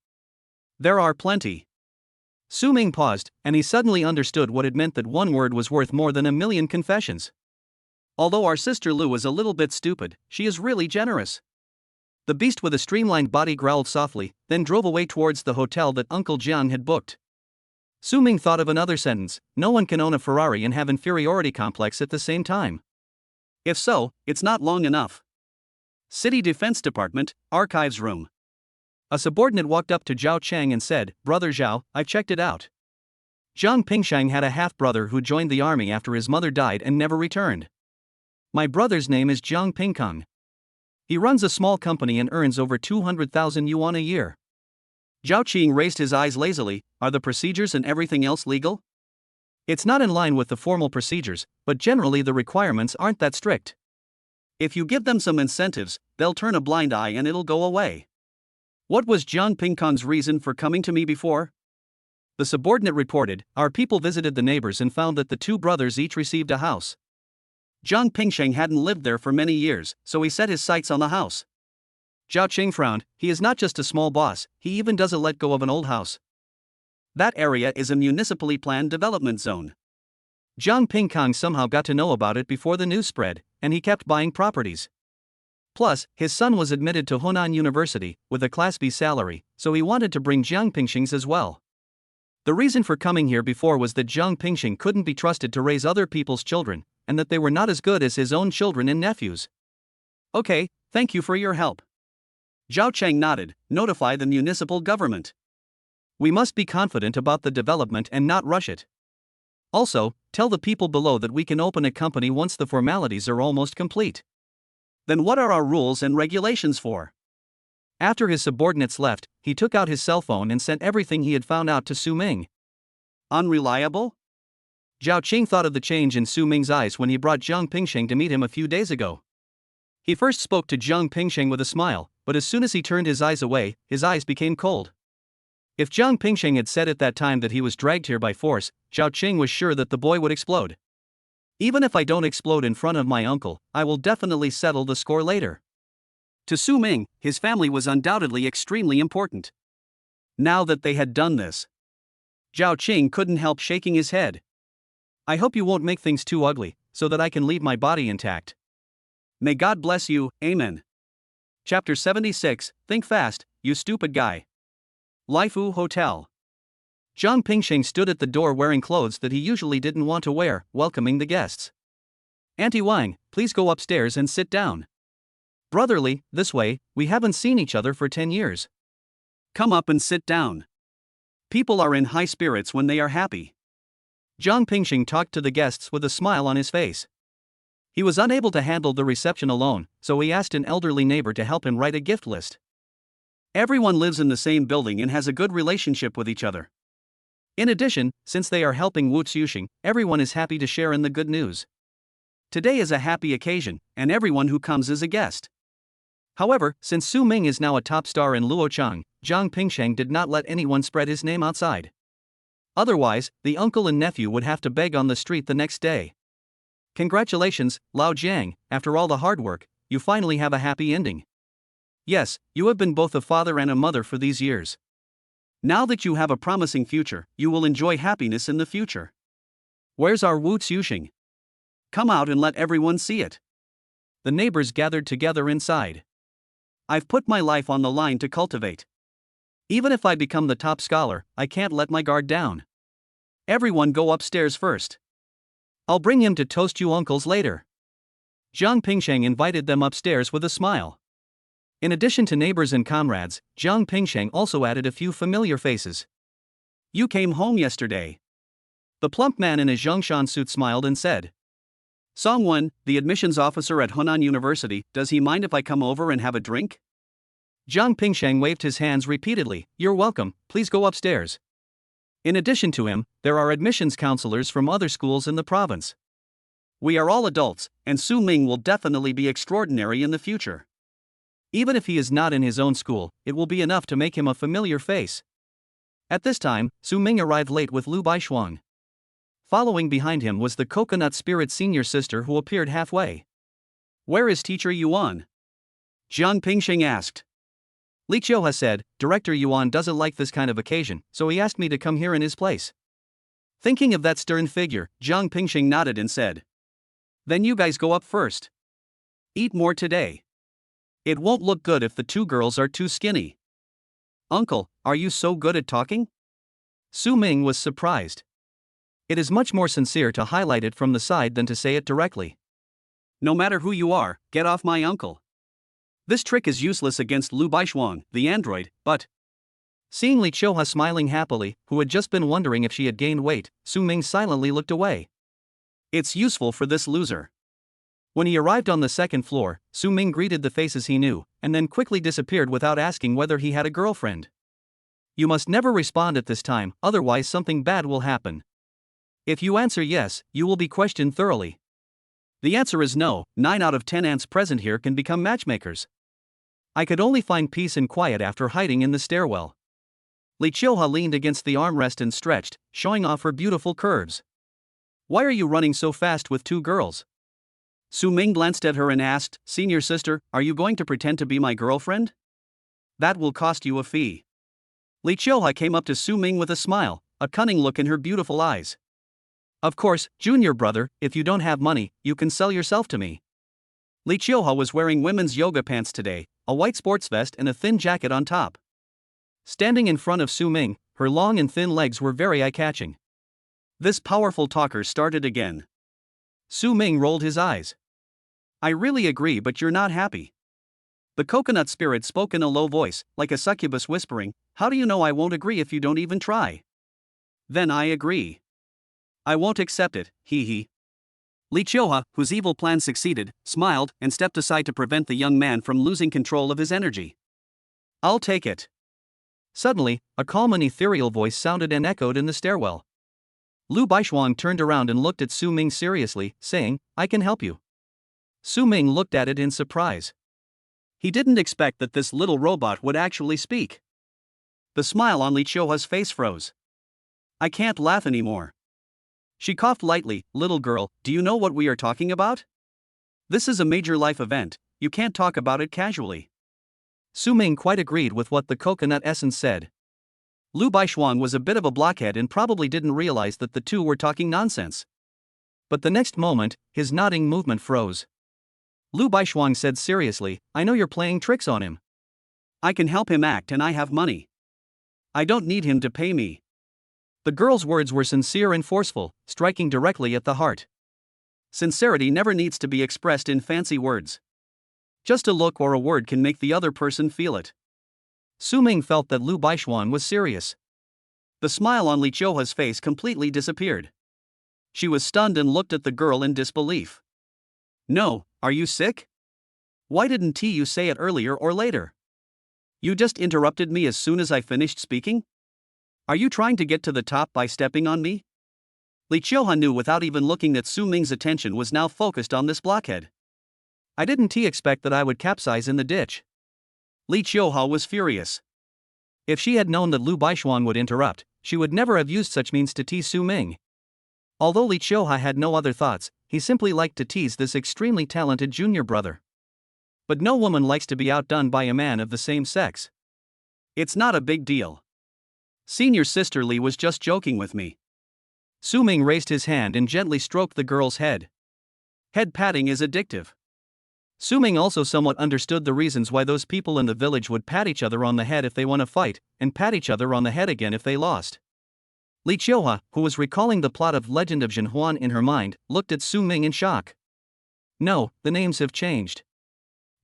There are plenty." Su Ming paused, and he suddenly understood what it meant that one word was worth more than 1,000,000 confessions. Although our sister Lu is a little bit stupid, she is really generous. The beast with a streamlined body growled softly, then drove away towards the hotel that Uncle Jiang had booked. Su Ming thought of another sentence: no one can own a Ferrari and have inferiority complex at the same time. If so, it's not long enough. City Defense Department, Archives Room. A subordinate walked up to Zhao Chang and said, "Brother Zhao, I've checked it out. Zhang Pingshang had a half-brother who joined the army after his mother died and never returned. My brother's name is Zhang Pingkang. He runs a small company and earns over 200,000 yuan a year." Zhao Qing raised his eyes lazily. "Are the procedures and everything else legal?" "It's not in line with the formal procedures, but generally the requirements aren't that strict. If you give them some incentives, they'll turn a blind eye and it'll go away. What was Jiang Pingkang's reason for coming to me before? The subordinate reported, our people visited the neighbors and found that the two brothers each received a house. Jiang Pingsheng hadn't lived there for many years, so he set his sights on the house. Zhao Qing frowned, he is not just a small boss, he even doesn't let go of an old house. That area is a municipally planned development zone. Jiang Pingkang somehow got to know about it before the news spread, and he kept buying properties. Plus, his son was admitted to Hunan University, with a Class B salary, so he wanted to bring Jiang Pingsheng's as well. The reason for coming here before was that Jiang Pingsheng couldn't be trusted to raise other people's children, and that they were not as good as his own children and nephews. Okay, thank you for your help. Zhao Cheng nodded, notify the municipal government. We must be confident about the development and not rush it. Also, tell the people below that we can open a company once the formalities are almost complete. Then what are our rules and regulations for? After his subordinates left, he took out his cell phone and sent everything he had found out to Su Ming. Unreliable? Zhao Qing thought of the change in Su Ming's eyes when he brought Jiang Pingsheng to meet him a few days ago. He first spoke to Jiang Pingsheng with a smile, but as soon as he turned his eyes away, his eyes became cold. If Jiang Pingsheng had said at that time that he was dragged here by force, Zhao Qing was sure that the boy would explode. Even if I don't explode in front of my uncle, I will definitely settle the score later. To Su Ming, his family was undoubtedly extremely important. Now that they had done this, Zhao Qing couldn't help shaking his head. I hope you won't make things too ugly, so that I can leave my body intact. May God bless you, Amen. Chapter 76, Think Fast, You Stupid Guy. Laifu Hotel. Jiang Pingsheng stood at the door wearing clothes that he usually didn't want to wear, welcoming the guests. Auntie Wang, please go upstairs and sit down. Brotherly, this way, we haven't seen each other for 10 years. Come up and sit down. People are in high spirits when they are happy. Jiang Pingsheng talked to the guests with a smile on his face. He was unable to handle the reception alone, so he asked an elderly neighbor to help him write a gift list. Everyone lives in the same building and has a good relationship with each other. In addition, since they are helping Wu Xiuxing, everyone is happy to share in the good news. Today is a happy occasion, and everyone who comes is a guest. However, since Su Ming is now a top star in Luochang, Jiang Pingsheng did not let anyone spread his name outside. Otherwise, the uncle and nephew would have to beg on the street the next day. Congratulations, Lao Jiang, after all the hard work, you finally have a happy ending. Yes, you have been both a father and a mother for these years. Now that you have a promising future, you will enjoy happiness in the future. Where's our Wu Xiuxing? Come out and let everyone see it. The neighbors gathered together inside. I've put my life on the line to cultivate. Even if I become the top scholar, I can't let my guard down. Everyone go upstairs first. I'll bring him to toast you uncles later. Jiang Pingsheng invited them upstairs with a smile. In addition to neighbors and comrades, Jiang Pingsheng also added a few familiar faces. You came home yesterday. The plump man in a Zhongshan suit smiled and said. Songwen, the admissions officer at Hunan University, does he mind if I come over and have a drink? Jiang Pingsheng waved his hands repeatedly. You're welcome, please go upstairs. In addition to him, there are admissions counselors from other schools in the province. We are all adults, and Su Ming will definitely be extraordinary in the future. Even if he is not in his own school, it will be enough to make him a familiar face. At this time, Su Ming arrived late with Lu Baishuang. Following behind him was the coconut spirit senior sister who appeared halfway. Where is Teacher Yuan? Jiang Pingsheng asked. Li Qiuhua said, Director Yuan doesn't like this kind of occasion, so he asked me to come here in his place. Thinking of that stern figure, Jiang Pingsheng nodded and said. Then you guys go up first. Eat more today. It won't look good if the two girls are too skinny. Uncle, are you so good at talking? Su Ming was surprised. It is much more sincere to highlight it from the side than to say it directly. No matter who you are, get off my uncle. This trick is useless against Lu Baishuang, the android, but... Seeing Li Qiuhua smiling happily, who had just been wondering if she had gained weight, Su Ming silently looked away. It's useful for this loser. When he arrived on the second floor, Su Ming greeted the faces he knew, and then quickly disappeared without asking whether he had a girlfriend. You must never respond at this time, otherwise something bad will happen. If you answer yes, you will be questioned thoroughly. The answer is no. 9 out of 10 ants present here can become matchmakers. I could only find peace and quiet after hiding in the stairwell. Li Chioha leaned against the armrest and stretched, showing off her beautiful curves. Why are you running so fast with 2 girls? Su Ming glanced at her and asked, Senior sister, are you going to pretend to be my girlfriend? That will cost you a fee. Li Chioha came up to Su Ming with a smile, a cunning look in her beautiful eyes. Of course, junior brother, if you don't have money, you can sell yourself to me. Li Chioha was wearing women's yoga pants today, a white sports vest and a thin jacket on top. Standing in front of Su Ming, her long and thin legs were very eye-catching. This powerful talker started again. Su Ming rolled his eyes. I really agree, but you're not happy. The coconut spirit spoke in a low voice, like a succubus whispering, how do you know I won't agree if you don't even try? Then I agree. I won't accept it, hee hee. Li Chioha, whose evil plan succeeded, smiled and stepped aside to prevent the young man from losing control of his energy. I'll take it. Suddenly, a calm and ethereal voice sounded and echoed in the stairwell. Lu Baishuang turned around and looked at Su Ming seriously, saying, I can help you. Su Ming looked at it in surprise. He didn't expect that this little robot would actually speak. The smile on Li Chioha's face froze. I can't laugh anymore. She coughed lightly. Little girl, do you know what we are talking about? This is a major life event, you can't talk about it casually. Su Ming quite agreed with what the coconut essence said. Lu Baishuang was a bit of a blockhead and probably didn't realize that the two were talking nonsense. But the next moment, his nodding movement froze. Lu Baishuang said seriously, I know you're playing tricks on him. I can help him act and I have money. I don't need him to pay me. The girl's words were sincere and forceful, striking directly at the heart. Sincerity never needs to be expressed in fancy words. Just a look or a word can make the other person feel it. Su Ming felt that Lu Baishuang was serious. The smile on Li Chioha's face completely disappeared. She was stunned and looked at the girl in disbelief. No, are you sick? Why didn't you say it earlier or later? You just interrupted me as soon as I finished speaking? Are you trying to get to the top by stepping on me? Li Chioha knew without even looking that Su Ming's attention was now focused on this blockhead. I didn't expect that I would capsize in the ditch. Li Chioha was furious. If she had known that Lu Baishuang would interrupt, she would never have used such means to tease Su Ming. Although Li Chioha had no other thoughts, he simply liked to tease this extremely talented junior brother. But no woman likes to be outdone by a man of the same sex. It's not a big deal. Senior sister Li was just joking with me. Su Ming raised his hand and gently stroked the girl's head. Head patting is addictive. Su Ming also somewhat understood the reasons why those people in the village would pat each other on the head if they won a fight, and pat each other on the head again if they lost. Li Chioha, who was recalling the plot of Legend of Jinhuan in her mind, looked at Su Ming in shock. No, the names have changed.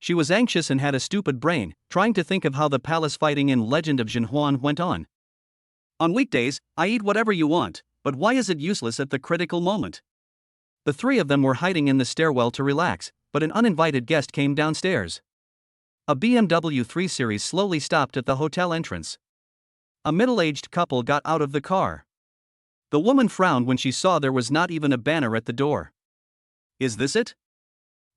She was anxious and had a stupid brain, trying to think of how the palace fighting in Legend of Jinhuan went on. On weekdays, I eat whatever you want, but why is it useless at the critical moment? The three of them were hiding in the stairwell to relax, but an uninvited guest came downstairs. A BMW 3 Series slowly stopped at the hotel entrance. A middle-aged couple got out of the car. The woman frowned when she saw there was not even a banner at the door. Is this it?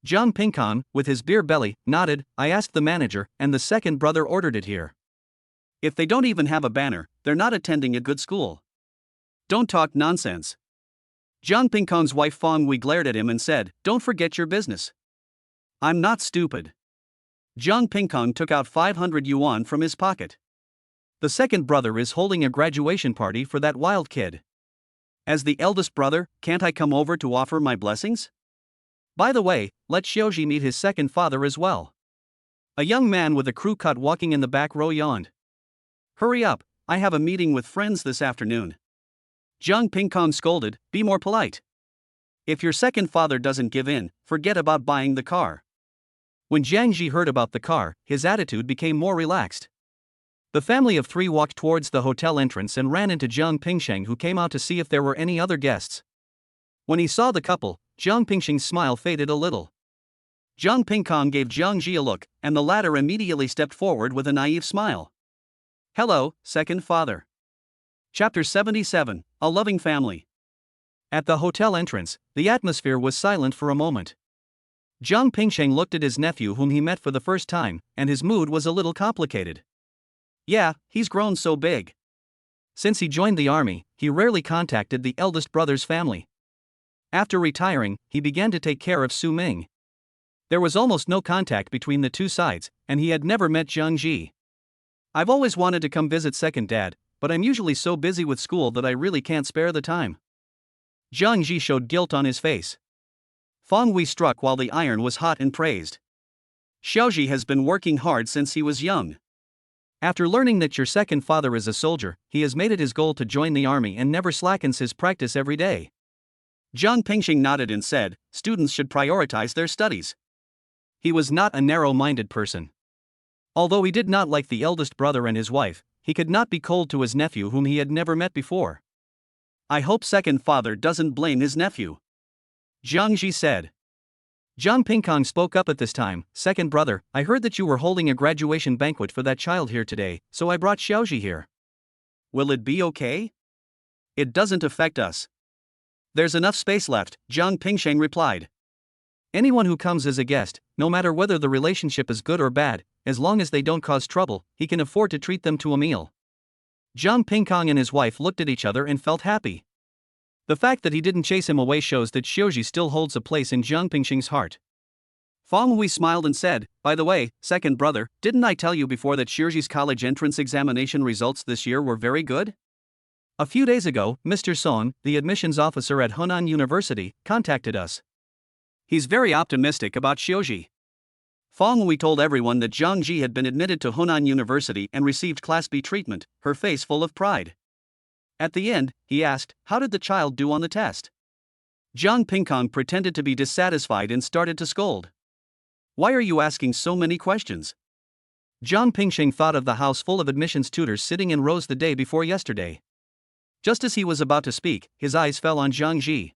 Zhang Pingkang, with his beer belly, nodded. I asked the manager, and the second brother ordered it here. If they don't even have a banner, they're not attending a good school. Don't talk nonsense. Zhang Pingkang's wife Fong Wei glared at him and said, don't forget your business. I'm not stupid. Zhang Pingkang took out 500 yuan from his pocket. The second brother is holding a graduation party for that wild kid. As the eldest brother, can't I come over to offer my blessings? By the way, let Xiaoji meet his second father as well. A young man with a crew cut walking in the back row yawned. Hurry up, I have a meeting with friends this afternoon. Zhang Pingkang scolded, be more polite. If your second father doesn't give in, forget about buying the car. When Jiang Ji heard about the car, his attitude became more relaxed. The family of three walked towards the hotel entrance and ran into Jiang Pingsheng, who came out to see if there were any other guests. When he saw the couple, Jiang Pingsheng's smile faded a little. Zhang Pingkang gave Jiang Ji a look, and the latter immediately stepped forward with a naive smile. Hello, second father. Chapter 77, A Loving Family. At the hotel entrance, the atmosphere was silent for a moment. Jiang Pingsheng looked at his nephew whom he met for the first time, and his mood was a little complicated. Yeah, he's grown so big. Since he joined the army, he rarely contacted the eldest brother's family. After retiring, he began to take care of Su Ming. There was almost no contact between the two sides, and he had never met Jiang Ji. I've always wanted to come visit second dad, but I'm usually so busy with school that I really can't spare the time. Jiang Ji showed guilt on his face. Fang Wei struck while the iron was hot and praised. Xiaoji has been working hard since he was young. After learning that your second father is a soldier, he has made it his goal to join the army and never slackens his practice every day. Jiang Pingsheng nodded and said, students should prioritize their studies. He was not a narrow-minded person. Although he did not like the eldest brother and his wife, he could not be cold to his nephew whom he had never met before. I hope second father doesn't blame his nephew, Jiang Ji said. Jiang Pingkong spoke up at this time. Second brother, I heard that you were holding a graduation banquet for that child here today, so I brought Xiaoji here. Will it be okay? It doesn't affect us. There's enough space left, Jiang Pingsheng replied. Anyone who comes as a guest, no matter whether the relationship is good or bad, as long as they don't cause trouble, he can afford to treat them to a meal. Jiang Pingkong and his wife looked at each other and felt happy. The fact that he didn't chase him away shows that Xiaoji still holds a place in Jiang Pingsheng's heart. Fang Hui smiled and said, by the way, second brother, didn't I tell you before that Xiaoji's college entrance examination results this year were very good? A few days ago, Mr. Song, the admissions officer at Hunan University, contacted us. He's very optimistic about Xiaoji. Fang Hui told everyone that Jiang Ji had been admitted to Hunan University and received Class B treatment, her face full of pride. At the end, he asked, how did the child do on the test? Jiang Pingkong pretended to be dissatisfied and started to scold. Why are you asking so many questions? Jiang Pingsheng thought of the house full of admissions tutors sitting in rows the day before yesterday. Just as he was about to speak, his eyes fell on Jiang Ji.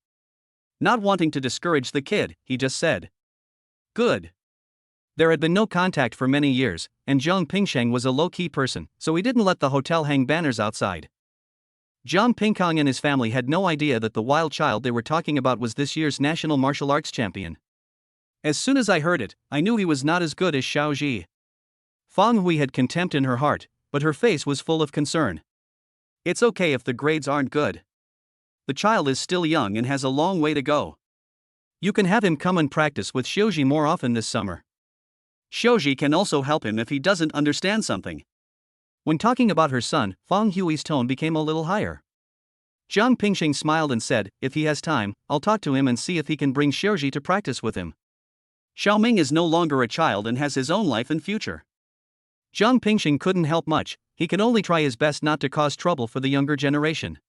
Not wanting to discourage the kid, he just said, good. There had been no contact for many years, and Jiang Pingsheng was a low-key person, so he didn't let the hotel hang banners outside. Jiang Pingkong and his family had no idea that the wild child they were talking about was this year's national martial arts champion. As soon as I heard it, I knew he was not as good as Xiaoji. Fang Hui had contempt in her heart, but her face was full of concern. It's okay if the grades aren't good. The child is still young and has a long way to go. You can have him come and practice with Xiaoji more often this summer. Xiaoji can also help him if he doesn't understand something. When talking about her son, Fang Hui's tone became a little higher. Jiang Pingsheng smiled and said, if he has time, I'll talk to him and see if he can bring Xiaoji to practice with him. Xiaoming is no longer a child and has his own life and future. Jiang Pingsheng couldn't help much, he can only try his best not to cause trouble for the younger generation.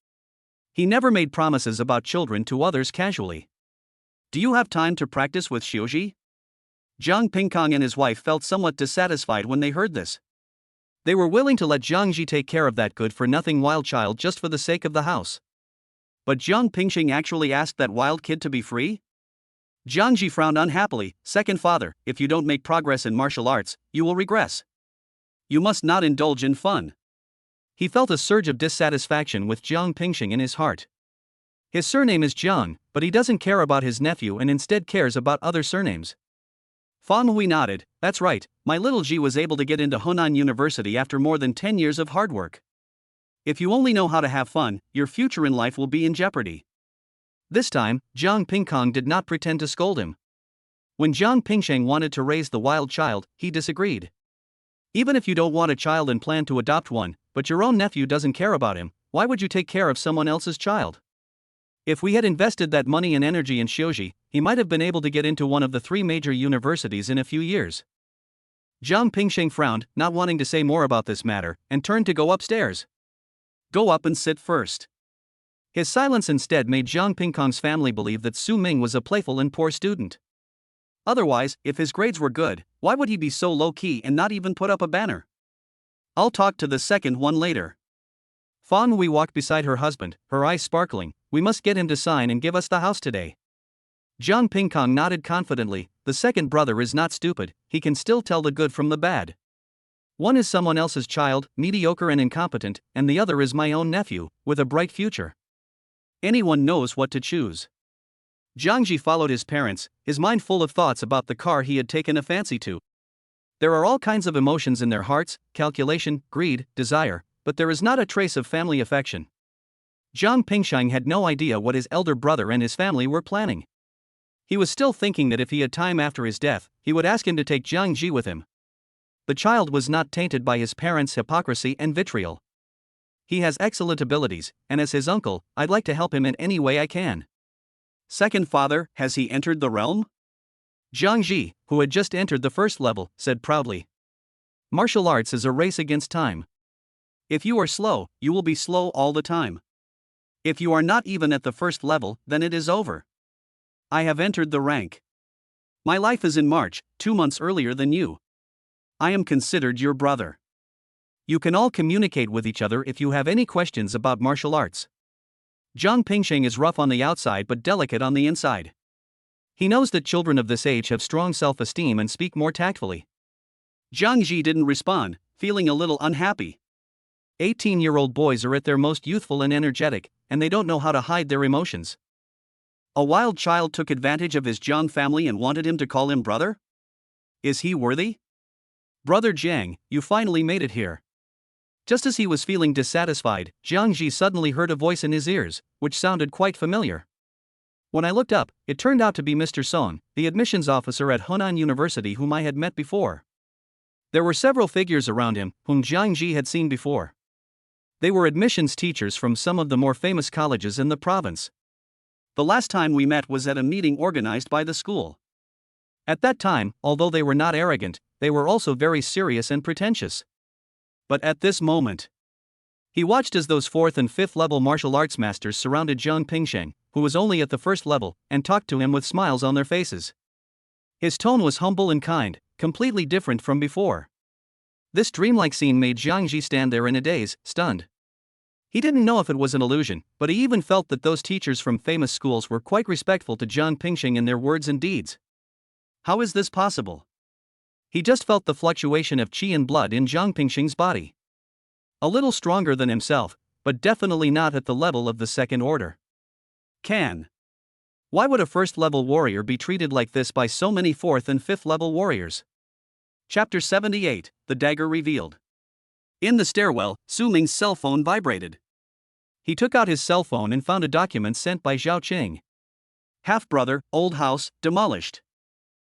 He never made promises about children to others casually. Do you have time to practice with Xiaoji? Jiang Pingkong and his wife felt somewhat dissatisfied when they heard this. They were willing to let Jiang Ji take care of that good-for-nothing wild child just for the sake of the house. But Jiang Pingsheng actually asked that wild kid to be free? Jiang Ji frowned unhappily. Second father, if you don't make progress in martial arts, you will regress. You must not indulge in fun. He felt a surge of dissatisfaction with Jiang Pingsheng in his heart. His surname is Jiang, but he doesn't care about his nephew and instead cares about other surnames. Fang Hui nodded, that's right, my little Ji was able to get into Hunan University after more than 10 years of hard work. If you only know how to have fun, your future in life will be in jeopardy. This time, Jiang Pingkong did not pretend to scold him. When Jiang Pingsheng wanted to raise the wild child, he disagreed. Even if you don't want a child and plan to adopt one, but your own nephew doesn't care about him, why would you take care of someone else's child? If we had invested that money and energy in Xiaoji, he might have been able to get into one of the 3 major universities in a few years. Jiang Pingsheng frowned, not wanting to say more about this matter, and turned to go upstairs. Go up and sit first. His silence instead made Jiang Pingkong's family believe that Su Ming was a playful and poor student. Otherwise, if his grades were good, why would he be so low-key and not even put up a banner? I'll talk to the second one later. Fang Hui walked beside her husband, her eyes sparkling. We must get him to sign and give us the house today. Jiang Pingkong nodded confidently. The second brother is not stupid, he can still tell the good from the bad. One is someone else's child, mediocre and incompetent, and the other is my own nephew, with a bright future. anyone knows what to choose. Jiang Ji followed his parents, his mind full of thoughts about the car he had taken a fancy to. There are all kinds of emotions in their hearts: calculation, greed, desire, but there is not a trace of family affection. Jiang Pingsheng had no idea what his elder brother and his family were planning. He was still thinking that if he had time after his death, he would ask him to take Jiang Ji with him. The child was not tainted by his parents' hypocrisy and vitriol. He has excellent abilities, and as his uncle, I'd like to help him in any way I can. Second father, has he entered the realm? Jiang Ji, who had just entered the first level, said proudly. Martial arts is a race against time. If you are slow, you will be slow all the time. If you are not even at the first level, then it is over. I have entered the rank. My life is in March, 2 months earlier than you. I am considered your brother. You can all communicate with each other if you have any questions about martial arts. Jiang Pingsheng is rough on the outside but delicate on the inside. He knows that children of this age have strong self-esteem and speak more tactfully. Jiang Ji didn't respond, feeling a little unhappy. 18-year-old boys are at their most youthful and energetic, and they don't know how to hide their emotions. A wild child took advantage of his Jiang family and wanted him to call him brother? Is he worthy? Brother Jiang, you finally made it here. Just as he was feeling dissatisfied, Jiang Ji suddenly heard a voice in his ears, which sounded quite familiar. When I looked up, it turned out to be Mr. Song, the admissions officer at Hunan University whom I had met before. There were several figures around him, whom Jiang Ji had seen before. They were admissions teachers from some of the more famous colleges in the province. The last time we met was at a meeting organized by the school. At that time, although they were not arrogant, they were also very serious and pretentious. But at this moment, he watched as those 4th and 5th level martial arts masters surrounded Jiang Pingsheng, who was only at the first level, and talked to him with smiles on their faces. His tone was humble and kind, completely different from before. This dreamlike scene made Jiang Ji stand there in a daze, stunned. He didn't know if it was an illusion, but he even felt that those teachers from famous schools were quite respectful to Jiang Pingsheng in their words and deeds. How is this possible? He just felt the fluctuation of qi and blood in Jiang Pingsheng's body. A little stronger than himself, but definitely not at the level of the second order. Why would a first-level warrior be treated like this by so many 4th and 5th level warriors? Chapter 78, The Dagger Revealed. In the stairwell, Su Ming's cell phone vibrated. He took out his cell phone and found a document sent by Zhao Qing. Half-brother, old house, demolished.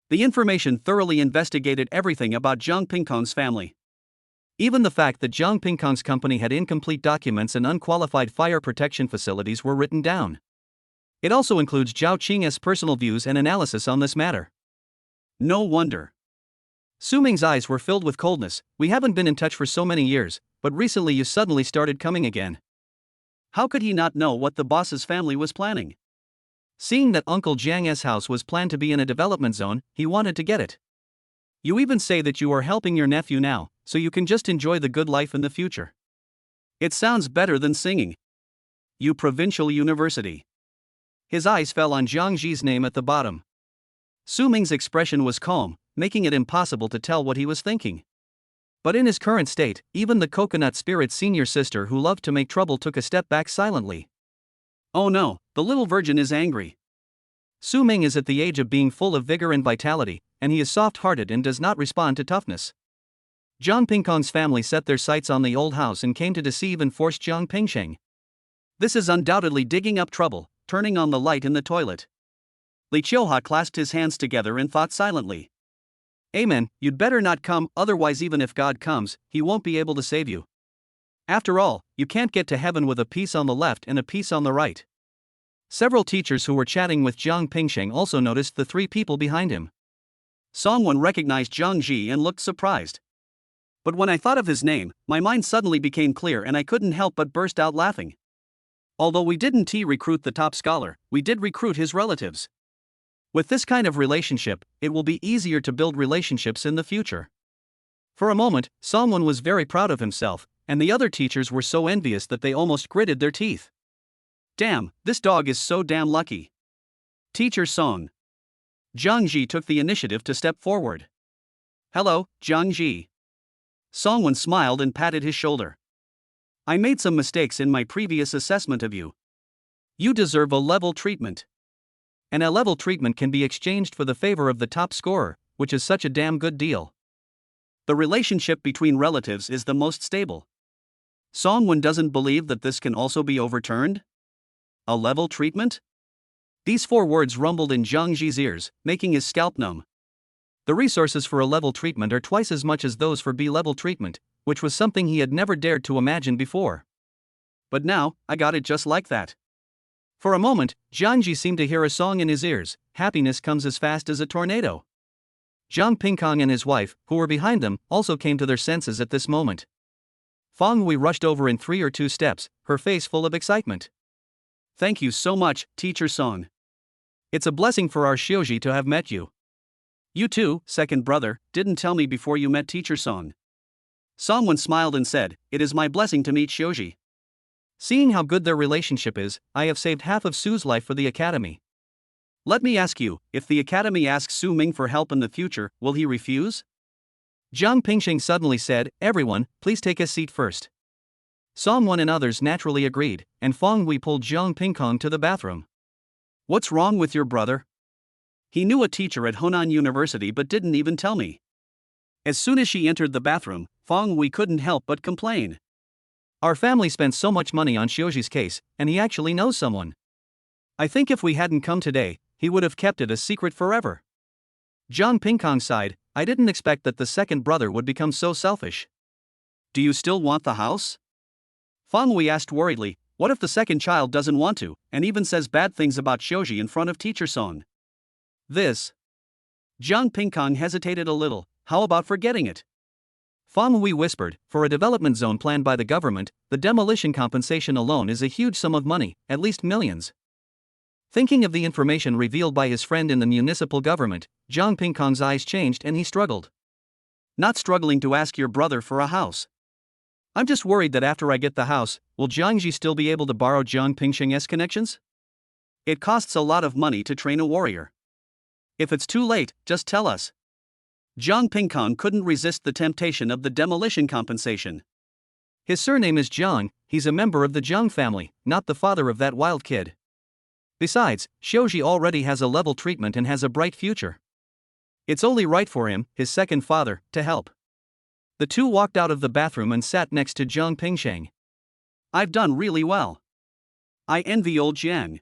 The information thoroughly investigated everything about Jiang Pingkong's family. Even the fact that Jiang Pingkong's company had incomplete documents and unqualified fire protection facilities were written down. It also includes Zhao Qing's personal views and analysis on this matter. No wonder. Su Ming's eyes were filled with coldness. We haven't been in touch for so many years, but recently you suddenly started coming again. How could he not know what the boss's family was planning? Seeing that Uncle Jiang's house was planned to be in a development zone, he wanted to get it. You even say that you are helping your nephew now, so you can just enjoy the good life in the future. It sounds better than singing. You provincial university. His eyes fell on Jiang Ji's name at the bottom. Su Ming's expression was calm, making it impossible to tell what he was thinking. But in his current state, even the coconut spirit's senior sister who loved to make trouble took a step back silently. Oh no, the little virgin is angry. Su Ming is at the age of being full of vigor and vitality, and he is soft-hearted and does not respond to toughness. Jiang Pingkong's family set their sights on the old house and came to deceive and force Jiang Pingsheng. This is undoubtedly digging up trouble, turning on the light in the toilet. Li Qiuhua clasped his hands together and thought silently. Amen, you'd better not come, otherwise even if God comes, he won't be able to save you. After all, you can't get to heaven with a piece on the left and a piece on the right. Several teachers who were chatting with Jiang Pingsheng also noticed the 3 people behind him. Songwon recognized Jiang Ji and looked surprised. But when I thought of his name, my mind suddenly became clear and I couldn't help but burst out laughing. Although we didn't recruit the top scholar, we did recruit his relatives. With this kind of relationship, it will be easier to build relationships in the future. For a moment, Songwon was very proud of himself, and the other teachers were so envious that they almost gritted their teeth. Damn, this dog is so damn lucky. Teacher Song. Jiang Ji took the initiative to step forward. Hello, Jiang Ji. Songwon smiled and patted his shoulder. I made some mistakes in my previous assessment of you. You deserve a level treatment. And a level treatment can be exchanged for the favor of the top scorer, which is such a damn good deal. The relationship between relatives is the most stable. Songwon doesn't believe that this can also be overturned? A level treatment? These 4 words rumbled in Zhang Ji's ears, making his scalp numb. The resources for a level treatment are twice as much as those for B-level treatment, which was something he had never dared to imagine before. But now, I got it just like that. For a moment, Zhang Ji seemed to hear a song in his ears. Happiness comes as fast as a tornado. Zhang Pingkong and his wife, who were behind them, also came to their senses at this moment. Fang Hui rushed over in 3 or 2 steps, her face full of excitement. Thank you so much, Teacher Song. It's a blessing for our Xiuji to have met you. You too, second brother, didn't tell me before you met Teacher Song. Songwon smiled and said, it is my blessing to meet Xiuji. Seeing how good their relationship is, I have saved half of Su's life for the academy. Let me ask you, if the academy asks Su Ming for help in the future, will he refuse? Zhang Pingxing suddenly said, everyone, please take a seat first. Songwon and others naturally agreed, and Fang Hui pulled Zhang Pingkong to the bathroom. What's wrong with your brother? He knew a teacher at Honan University but didn't even tell me. As soon as she entered the bathroom, Fang Hui couldn't help but complain. Our family spent so much money on Xiuji's case, and he actually knows someone. I think if we hadn't come today, he would have kept it a secret forever. Zhang Pingkong sighed, I didn't expect that the second brother would become so selfish. Do you still want the house? Fang Hui asked worriedly, what if the second child doesn't want to, and even says bad things about Xiuji in front of Teacher Song? This. Zhang Pingkong hesitated a little, how about forgetting it? Fang Hui whispered, for a development zone planned by the government, the demolition compensation alone is a huge sum of money, at least millions. Thinking of the information revealed by his friend in the municipal government, Zhang Pingkong's eyes changed and he struggled. Not struggling to ask your brother for a house. I'm just worried that after I get the house, will Jiangji still be able to borrow Zhang Pingxing's connections? It costs a lot of money to train a warrior. If it's too late, just tell us. Zhang Pingkong couldn't resist the temptation of the demolition compensation. His surname is Zhang, he's a member of the Zhang family, not the father of that wild kid. Besides, Xiuji already has a level treatment and has a bright future. It's only right for him, his second father, to help. The two walked out of the bathroom and sat next to Zhang Pingsheng. I've done really well. I envy old Jiang.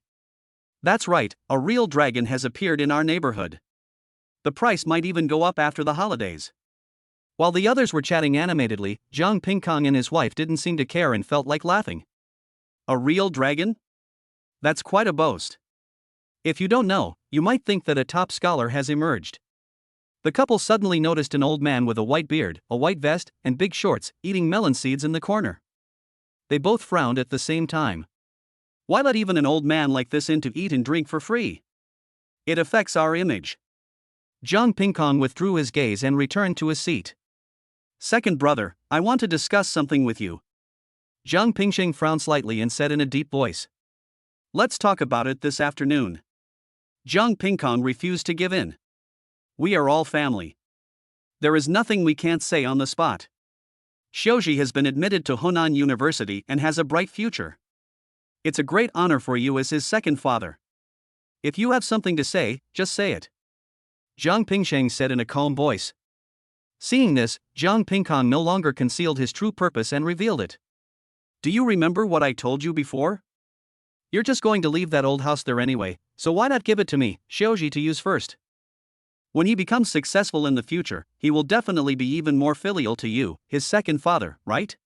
That's right, a real dragon has appeared in our neighborhood. The price might even go up after the holidays. While the others were chatting animatedly, Zhang Pingkong and his wife didn't seem to care and felt like laughing. A real dragon? That's quite a boast. If you don't know, you might think that a top scholar has emerged. The couple suddenly noticed an old man with a white beard, a white vest, and big shorts, eating melon seeds in the corner. They both frowned at the same time. Why let even an old man like this in to eat and drink for free? It affects our image. Zhang Pingkong withdrew his gaze and returned to his seat. Second brother, I want to discuss something with you. Zhang Pingxing frowned slightly and said in a deep voice. Let's talk about it this afternoon. Zhang Pingkong refused to give in. We are all family. There is nothing we can't say on the spot. Xiuji has been admitted to Honan University and has a bright future. It's a great honor for you as his second father. If you have something to say, just say it. Zhang Pingsheng said in a calm voice. Seeing this, Zhang Pingkong no longer concealed his true purpose and revealed it. Do you remember what I told you before? You're just going to leave that old house there anyway, so why not give it to me, Xiuji, to use first? When he becomes successful in the future, he will definitely be even more filial to you, his second father, right?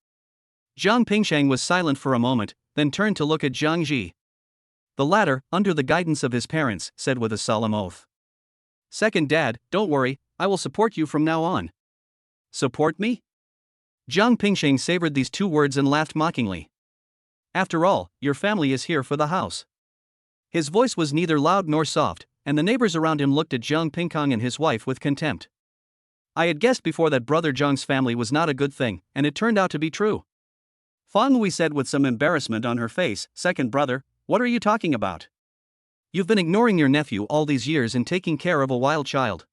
Zhang Pingsheng was silent for a moment, then turned to look at Zhang Ji. The latter, under the guidance of his parents, said with a solemn oath. Second dad, don't worry, I will support you from now on. Support me? Zhang Pingsheng savored these 2 words and laughed mockingly. After all, your family is here for the house. His voice was neither loud nor soft, and the neighbors around him looked at Zhang Pingkong and his wife with contempt. I had guessed before that brother Zhang's family was not a good thing, and it turned out to be true. Fang Hui said with some embarrassment on her face, Second brother, what are you talking about? You've been ignoring your nephew all these years and taking care of a wild child.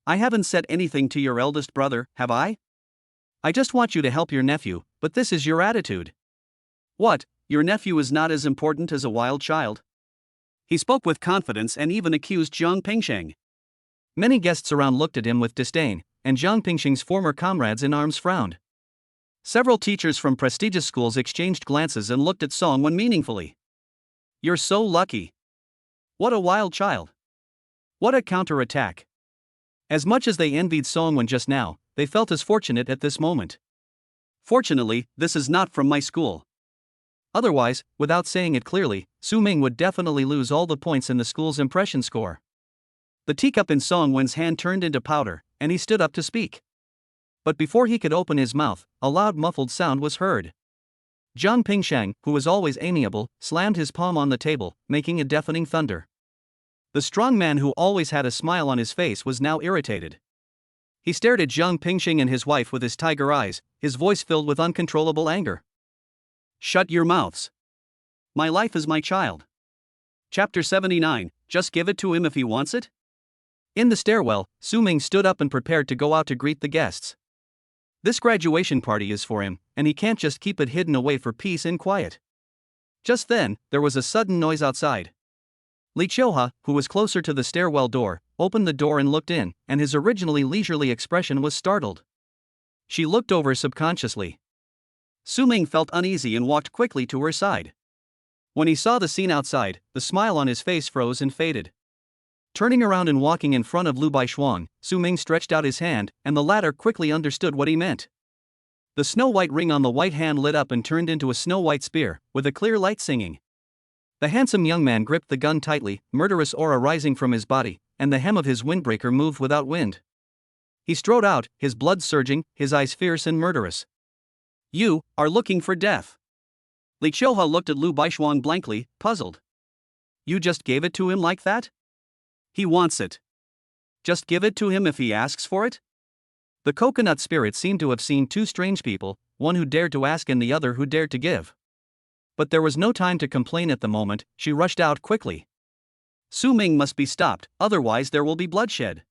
I haven't said anything to your eldest brother, have I? I just want you to help your nephew, but this is your attitude. What, your nephew is not as important as a wild child. He spoke with confidence and even accused Jiang Pingsheng. Many guests around looked at him with disdain, and Jiang Pingsheng's former comrades in arms frowned. Several teachers from prestigious schools exchanged glances and looked at Song-Wen meaningfully. You're so lucky. What a wild child. What a counterattack. As much as they envied Song-Wen just now, they felt as fortunate at this moment. Fortunately, this is not from my school. Otherwise, without saying it clearly, Su Ming would definitely lose all the points in the school's impression score. The teacup in Song-Wen's hand turned into powder, and he stood up to speak. But before he could open his mouth, a loud muffled sound was heard. Jiang Pingsheng, who was always amiable, slammed his palm on the table, making a deafening thunder. The strong man who always had a smile on his face was now irritated. He stared at Jiang Pingsheng and his wife with his tiger eyes, his voice filled with uncontrollable anger. Shut your mouths. My life is my child. Chapter 79, just give it to him if he wants it? In the stairwell, Su Ming stood up and prepared to go out to greet the guests. This graduation party is for him, and he can't just keep it hidden away for peace and quiet. Just then, there was a sudden noise outside. Li Qiuha, who was closer to the stairwell door, opened the door and looked in, and his originally leisurely expression was startled. She looked over subconsciously. Su Ming felt uneasy and walked quickly to her side. When he saw the scene outside, the smile on his face froze and faded. Turning around and walking in front of Lu Baishuang, Su Ming stretched out his hand, and the latter quickly understood what he meant. The snow-white ring on the white hand lit up and turned into a snow-white spear, with a clear light singing. The handsome young man gripped the gun tightly, murderous aura rising from his body, and the hem of his windbreaker moved without wind. He strode out, his blood surging, his eyes fierce and murderous. You are looking for death. Li Qiuha looked at Lu Baishuang blankly, puzzled. You just gave it to him like that? He wants it. Just give it to him if he asks for it? The coconut spirit seemed to have seen two strange people, one who dared to ask and the other who dared to give. But there was no time to complain at the moment, she rushed out quickly. Su Ming must be stopped, otherwise there will be bloodshed.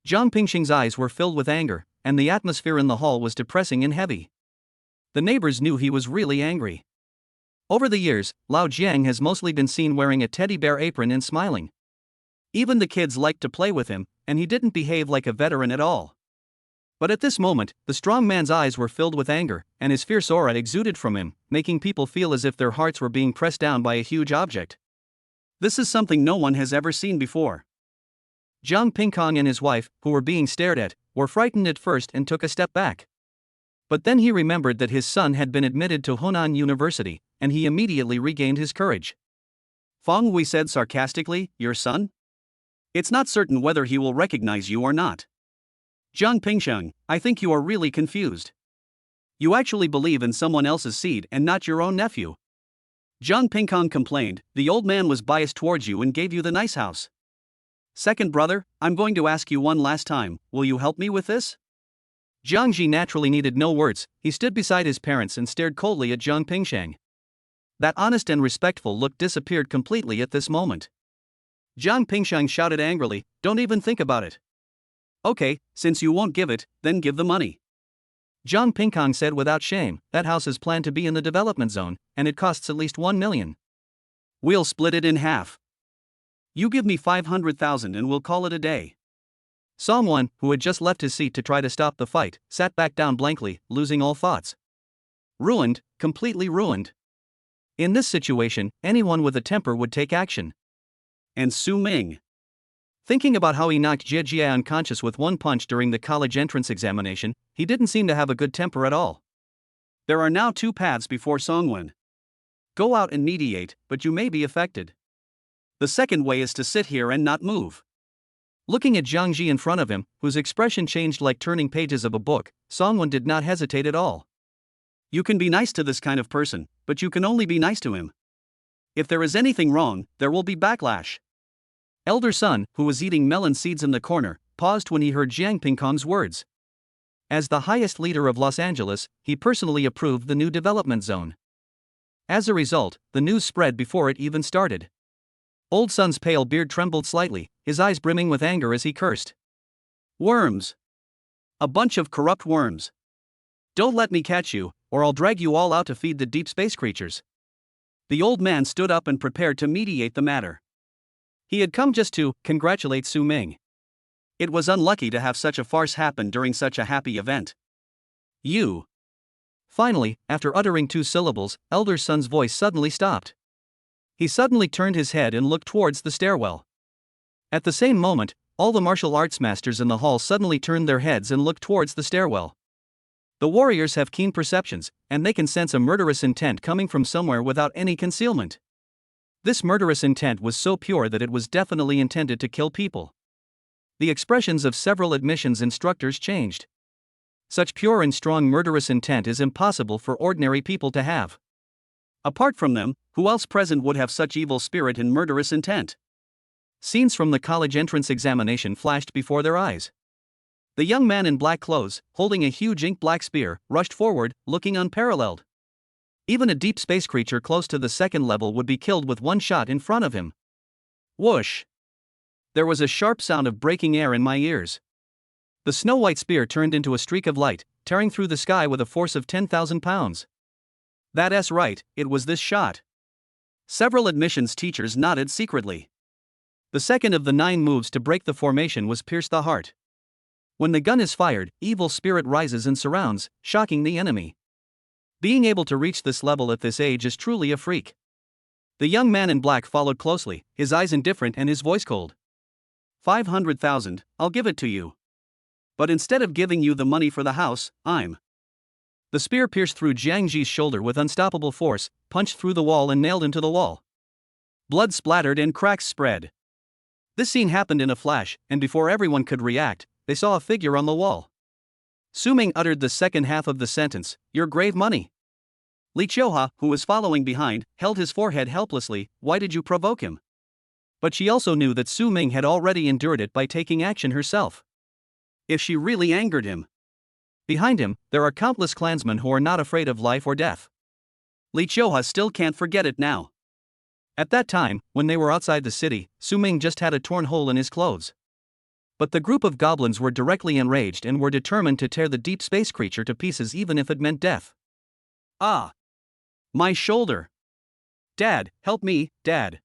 Jiang Pingsheng's eyes were filled with anger, and the atmosphere in the hall was depressing and heavy. The neighbors knew he was really angry. Over the years, Lao Jiang has mostly been seen wearing a teddy bear apron and smiling. Even the kids liked to play with him, and he didn't behave like a veteran at all. But at this moment, the strong man's eyes were filled with anger, and his fierce aura exuded from him, making people feel as if their hearts were being pressed down by a huge object. This is something no one has ever seen before. Jiang Pingkong and his wife, who were being stared at, were frightened at first and took a step back. But then he remembered that his son had been admitted to Hunan University, and he immediately regained his courage. Feng Hui said sarcastically, your son? It's not certain whether he will recognize you or not. Jiang Pingsheng, I think you are really confused. You actually believe in someone else's seed and not your own nephew. Jiang Pingkong complained, the old man was biased towards you and gave you the nice house. Second brother, I'm going to ask you one last time, will you help me with this? Jiang Ji naturally needed no words, he stood beside his parents and stared coldly at Jiang Pingsheng. That honest and respectful look disappeared completely at this moment. Jiang Pingsheng shouted angrily, don't even think about it. Okay, since you won't give it, then give the money. Jiang Pingkong said without shame, that house is planned to be in the development zone, and it costs at least 1 million. We'll split it in half. You give me 500,000 and we'll call it a day. Song-Wen, who had just left his seat to try to stop the fight, sat back down blankly, losing all thoughts. Ruined, completely ruined. In this situation, anyone with a temper would take action. And Su Ming. Thinking about how he knocked Jie Jie unconscious with one punch during the college entrance examination, he didn't seem to have a good temper at all. There are now two paths before Song-Wen. Go out and mediate, but you may be affected. The second way is to sit here and not move. Looking at Jiang Ji in front of him, whose expression changed like turning pages of a book, Song-Wen did not hesitate at all. You can be nice to this kind of person, but you can only be nice to him. If there is anything wrong, there will be backlash. Elder son, who was eating melon seeds in the corner, paused when he heard Jiang Pingkong's words. As the highest leader of Los Angeles, he personally approved the new development zone. As a result, the news spread before it even started. Old son's pale beard trembled slightly, his eyes brimming with anger as he cursed. Worms. A bunch of corrupt worms. Don't let me catch you, or I'll drag you all out to feed the deep space creatures. The old man stood up and prepared to mediate the matter. He had come just to congratulate Su Ming. It was unlucky to have such a farce happen during such a happy event. You. Finally, after uttering 2 syllables, elder son's voice suddenly stopped. He suddenly turned his head and looked towards the stairwell. At the same moment, all the martial arts masters in the hall suddenly turned their heads and looked towards the stairwell. The warriors have keen perceptions, and they can sense a murderous intent coming from somewhere without any concealment. This murderous intent was so pure that it was definitely intended to kill people. The expressions of several admissions instructors changed. Such pure and strong murderous intent is impossible for ordinary people to have. Apart from them, who else present would have such evil spirit and murderous intent? Scenes from the college entrance examination flashed before their eyes. The young man in black clothes, holding a huge ink-black spear, rushed forward, looking unparalleled. Even a deep space creature close to the 2nd level would be killed with 1 shot in front of him. Whoosh! There was a sharp sound of breaking air in my ears. The snow-white spear turned into a streak of light, tearing through the sky with a force of 10,000 pounds. That's right, it was this shot. Several admissions teachers nodded secretly. The second of the 9 moves to break the formation was pierce the heart. When the gun is fired, evil spirit rises and surrounds, shocking the enemy. Being able to reach this level at this age is truly a freak. The young man in black followed closely, his eyes indifferent and his voice cold. 500,000, I'll give it to you. But instead of giving you the money for the house, I'm. The spear pierced through Jiang Ji's shoulder with unstoppable force, punched through the wall and nailed into the wall. Blood splattered and cracks spread. This scene happened in a flash, and before everyone could react, they saw a figure on the wall. Su Ming uttered the second half of the sentence, "Your grave money." Li Qiuhua, who was following behind, held his forehead helplessly. Why did you provoke him? But she also knew that Su Ming had already endured it by taking action herself. If she really angered him. Behind him, there are countless clansmen who are not afraid of life or death. Li Qiuhua still can't forget it now. At that time, when they were outside the city, Su Ming just had a torn hole in his clothes. But the group of goblins were directly enraged and were determined to tear the deep space creature to pieces even if it meant death. Ah! My shoulder! Dad, help me, Dad!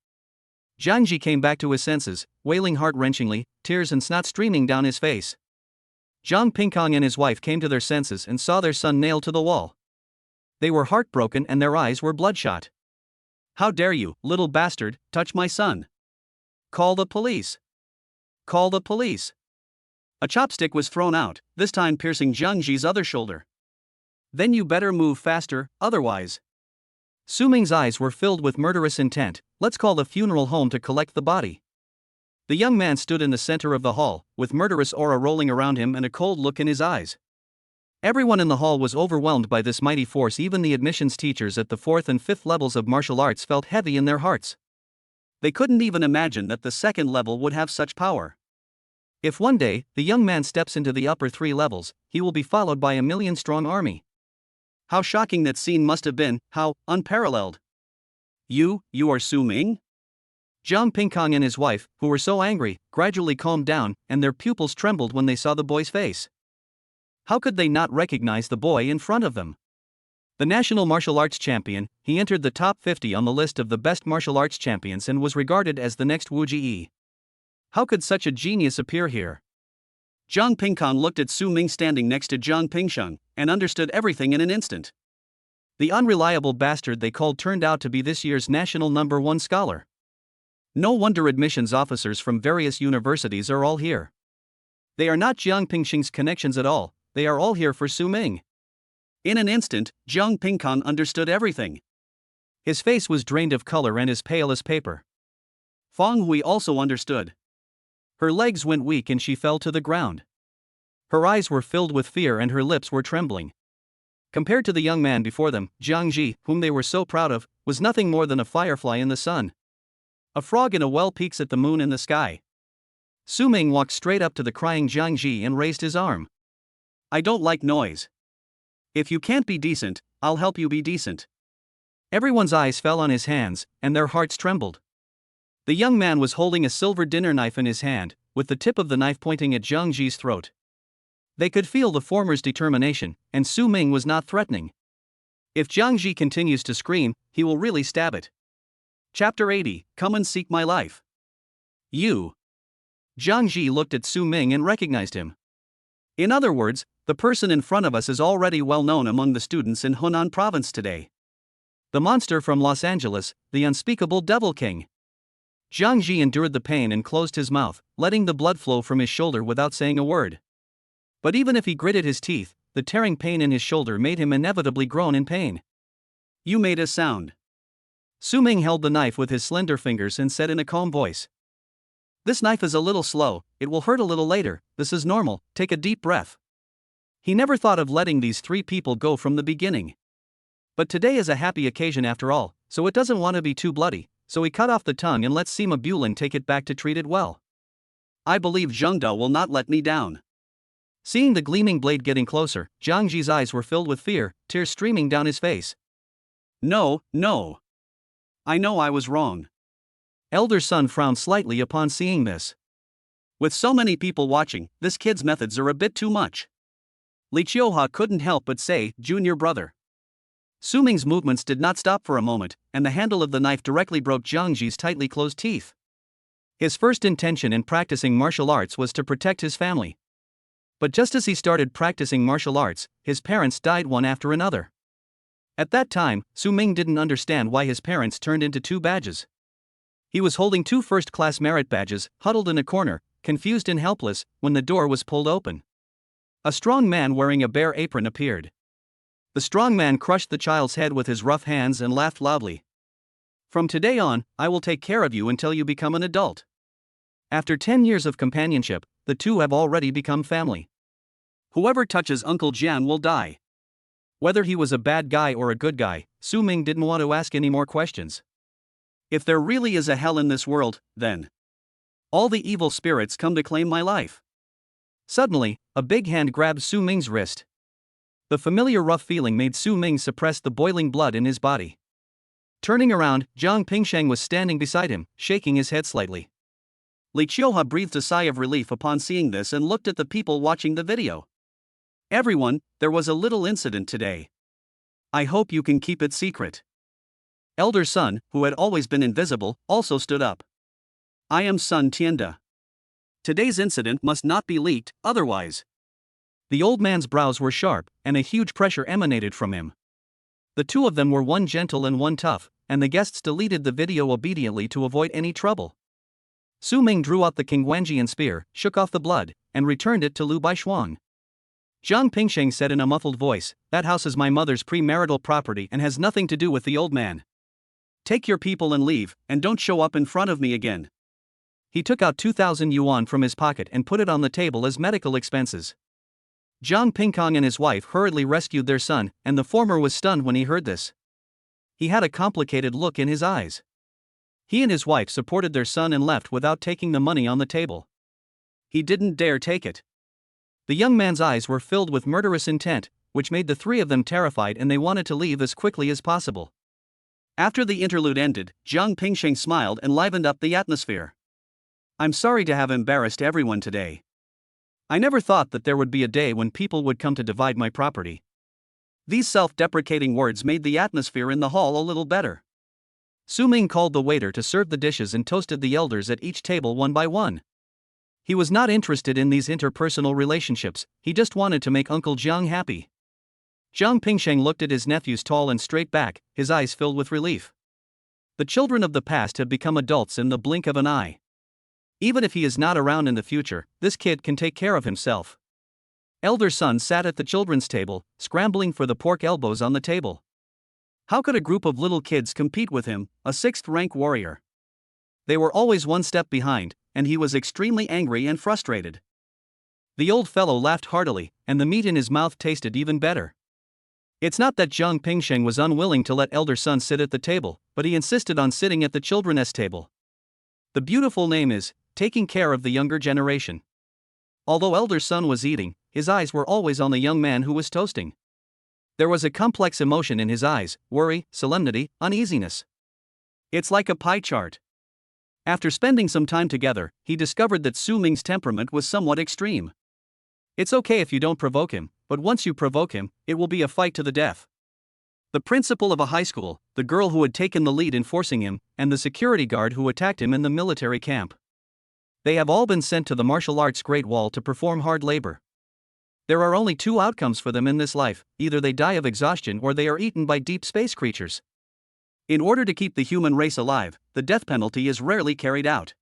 Jiang Ji came back to his senses, wailing heart-wrenchingly, tears and snot streaming down his face. Zhang Pingkong and his wife came to their senses and saw their son nailed to the wall. They were heartbroken and their eyes were bloodshot. How dare you, little bastard, touch my son? Call the police! Call the police! A chopstick was thrown out, this time piercing Jiang Ji's other shoulder. Then you better move faster, otherwise. Su Ming's eyes were filled with murderous intent. Let's call the funeral home to collect the body. The young man stood in the center of the hall, with murderous aura rolling around him and a cold look in his eyes. Everyone in the hall was overwhelmed by this mighty force. Even the admissions teachers at the 4th and 5th levels of martial arts felt heavy in their hearts. They couldn't even imagine that the 2nd level would have such power. If one day, the young man steps into the upper 3 levels, he will be followed by a 1,000,000-strong army. How shocking that scene must have been, how unparalleled. You are Su Ming? Zhang Pingkong and his wife, who were so angry, gradually calmed down, and their pupils trembled when they saw the boy's face. How could they not recognize the boy in front of them? The national martial arts champion, he entered the top 50 on the list of the best martial arts champions and was regarded as the next Wu Ji. How could such a genius appear here? Zhang Pingkong looked at Su Ming standing next to Zhang Pingsheng, and understood everything in an instant. The unreliable bastard they called turned out to be this year's national #1 scholar. No wonder admissions officers from various universities are all here. They are not Zhang Pingsheng's connections at all, they are all here for Su Ming. In an instant, Zhang Pingkong understood everything. His face was drained of color and as pale as paper. Fang Hui also understood. Her legs went weak and she fell to the ground. Her eyes were filled with fear and her lips were trembling. Compared to the young man before them, Jiang Ji, whom they were so proud of, was nothing more than a firefly in the sun. A frog in a well peeks at the moon in the sky. Su Ming walked straight up to the crying Jiang Ji and raised his arm. I don't like noise. If you can't be decent, I'll help you be decent. Everyone's eyes fell on his hands, and their hearts trembled. The young man was holding a silver dinner knife in his hand, with the tip of the knife pointing at Jiang Ji's throat. They could feel the former's determination, and Su Ming was not threatening. If Jiang Ji continues to scream, he will really stab it. Chapter 80, Come and Seek My Life. You. Jiang Ji looked at Su Ming and recognized him. In other words, the person in front of us is already well known among the students in Hunan province today. The monster from Los Angeles, the unspeakable Devil King. Jiang Ji endured the pain and closed his mouth, letting the blood flow from his shoulder without saying a word. But even if he gritted his teeth, the tearing pain in his shoulder made him inevitably groan in pain. You made a sound. Su Ming held the knife with his slender fingers and said in a calm voice. This knife is a little slow, it will hurt a little later, this is normal, take a deep breath. He never thought of letting these three people go from the beginning. But today is a happy occasion after all, so it doesn't want to be too bloody, so he cut off the tongue and let Sima Bulin take it back to treat it well. I believe Zhengda will not let me down. Seeing the gleaming blade getting closer, Jiang Ji's eyes were filled with fear, tears streaming down his face. No, no. I know I was wrong. Elder Son frowned slightly upon seeing this. With so many people watching, this kid's methods are a bit too much. Li Qiuhua couldn't help but say, junior brother. Su Ming's movements did not stop for a moment, and the handle of the knife directly broke Jiang Ji's tightly closed teeth. His first intention in practicing martial arts was to protect his family. But just as he started practicing martial arts, his parents died one after another. At that time, Su Ming didn't understand why his parents turned into two badges. He was holding two first-class merit badges, huddled in a corner, confused and helpless, when the door was pulled open. A strong man wearing a bare apron appeared. The strong man crushed the child's head with his rough hands and laughed loudly. From today on, I will take care of you until you become an adult. After 10 years of companionship, the two have already become family. Whoever touches Uncle Jian will die. Whether he was a bad guy or a good guy, Su Ming didn't want to ask any more questions. If there really is a hell in this world, then all the evil spirits come to claim my life. Suddenly, a big hand grabbed Su Ming's wrist. The familiar rough feeling made Su Ming suppress the boiling blood in his body. Turning around, Zhang Pingsheng was standing beside him, shaking his head slightly. Li Qiuhua breathed a sigh of relief upon seeing this and looked at the people watching the video. Everyone, there was a little incident today. I hope you can keep it secret. Elder Son, who had always been invisible, also stood up. I am Sun Tianda. Today's incident must not be leaked, otherwise. The old man's brows were sharp, and a huge pressure emanated from him. The two of them were one gentle and one tough, and the guests deleted the video obediently to avoid any trouble. Su Ming drew out the Qingguanjian spear, shook off the blood, and returned it to Lu Baishuang. Zhang Pingsheng said in a muffled voice, that house is my mother's premarital property and has nothing to do with the old man. Take your people and leave, and don't show up in front of me again. He took out 2,000 yuan from his pocket and put it on the table as medical expenses. Zhang Pingkong and his wife hurriedly rescued their son, and the former was stunned when he heard this. He had a complicated look in his eyes. He and his wife supported their son and left without taking the money on the table. He didn't dare take it. The young man's eyes were filled with murderous intent, which made the three of them terrified and they wanted to leave as quickly as possible. After the interlude ended, Zhang Pingsheng smiled and livened up the atmosphere. I'm sorry to have embarrassed everyone today. I never thought that there would be a day when people would come to divide my property. These self-deprecating words made the atmosphere in the hall a little better. Su Ming called the waiter to serve the dishes and toasted the elders at each table one by one. He was not interested in these interpersonal relationships, he just wanted to make Uncle Jiang happy. Zhang Pingsheng looked at his nephew's tall and straight back, his eyes filled with relief. The children of the past have become adults in the blink of an eye. Even if he is not around in the future, this kid can take care of himself. Elder Son sat at the children's table, scrambling for the pork elbows on the table. How could a group of little kids compete with him, a 6th-rank warrior? They were always one step behind, and he was extremely angry and frustrated. The old fellow laughed heartily, and the meat in his mouth tasted even better. It's not that Zhang Pingsheng was unwilling to let Elder Son sit at the table, but he insisted on sitting at the children's table. The beautiful name is, taking care of the younger generation. Although Elder Son was eating, his eyes were always on the young man who was toasting. There was a complex emotion in his eyes, worry, solemnity, uneasiness. It's like a pie chart. After spending some time together, he discovered that Su Ming's temperament was somewhat extreme. It's okay if you don't provoke him, but once you provoke him, it will be a fight to the death. The principal of a high school, the girl who had taken the lead in forcing him, and the security guard who attacked him in the military camp. They have all been sent to the martial arts Great Wall to perform hard labor. There are only two outcomes for them in this life: either they die of exhaustion or they are eaten by deep space creatures. In order to keep the human race alive, the death penalty is rarely carried out.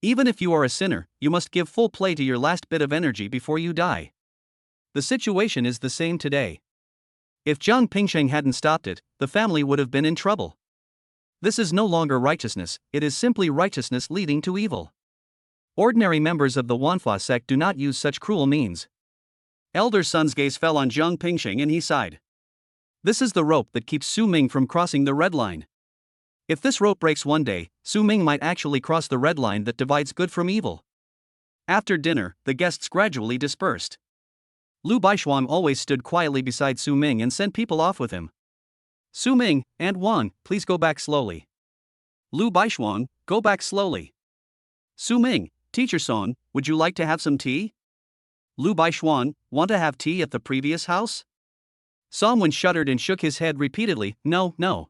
Even if you are a sinner, you must give full play to your last bit of energy before you die. The situation is the same today. If Jiang Pingsheng hadn't stopped it, the family would have been in trouble. This is no longer righteousness, it is simply righteousness leading to evil. Ordinary members of the Wanfa sect do not use such cruel means. Elder Sun's gaze fell on Jiang Pingsheng and he sighed. This is the rope that keeps Su Ming from crossing the red line. If this rope breaks one day, Su Ming might actually cross the red line that divides good from evil. After dinner, the guests gradually dispersed. Lu Baishuang always stood quietly beside Su Ming and sent people off with him. Su Ming, Aunt Wang, please go back slowly. Lu Baishuang, go back slowly. Su Ming, Teacher Son, would you like to have some tea? Lu Baishuang, want to have tea at the previous house? Songwen shuddered and shook his head repeatedly, no, no.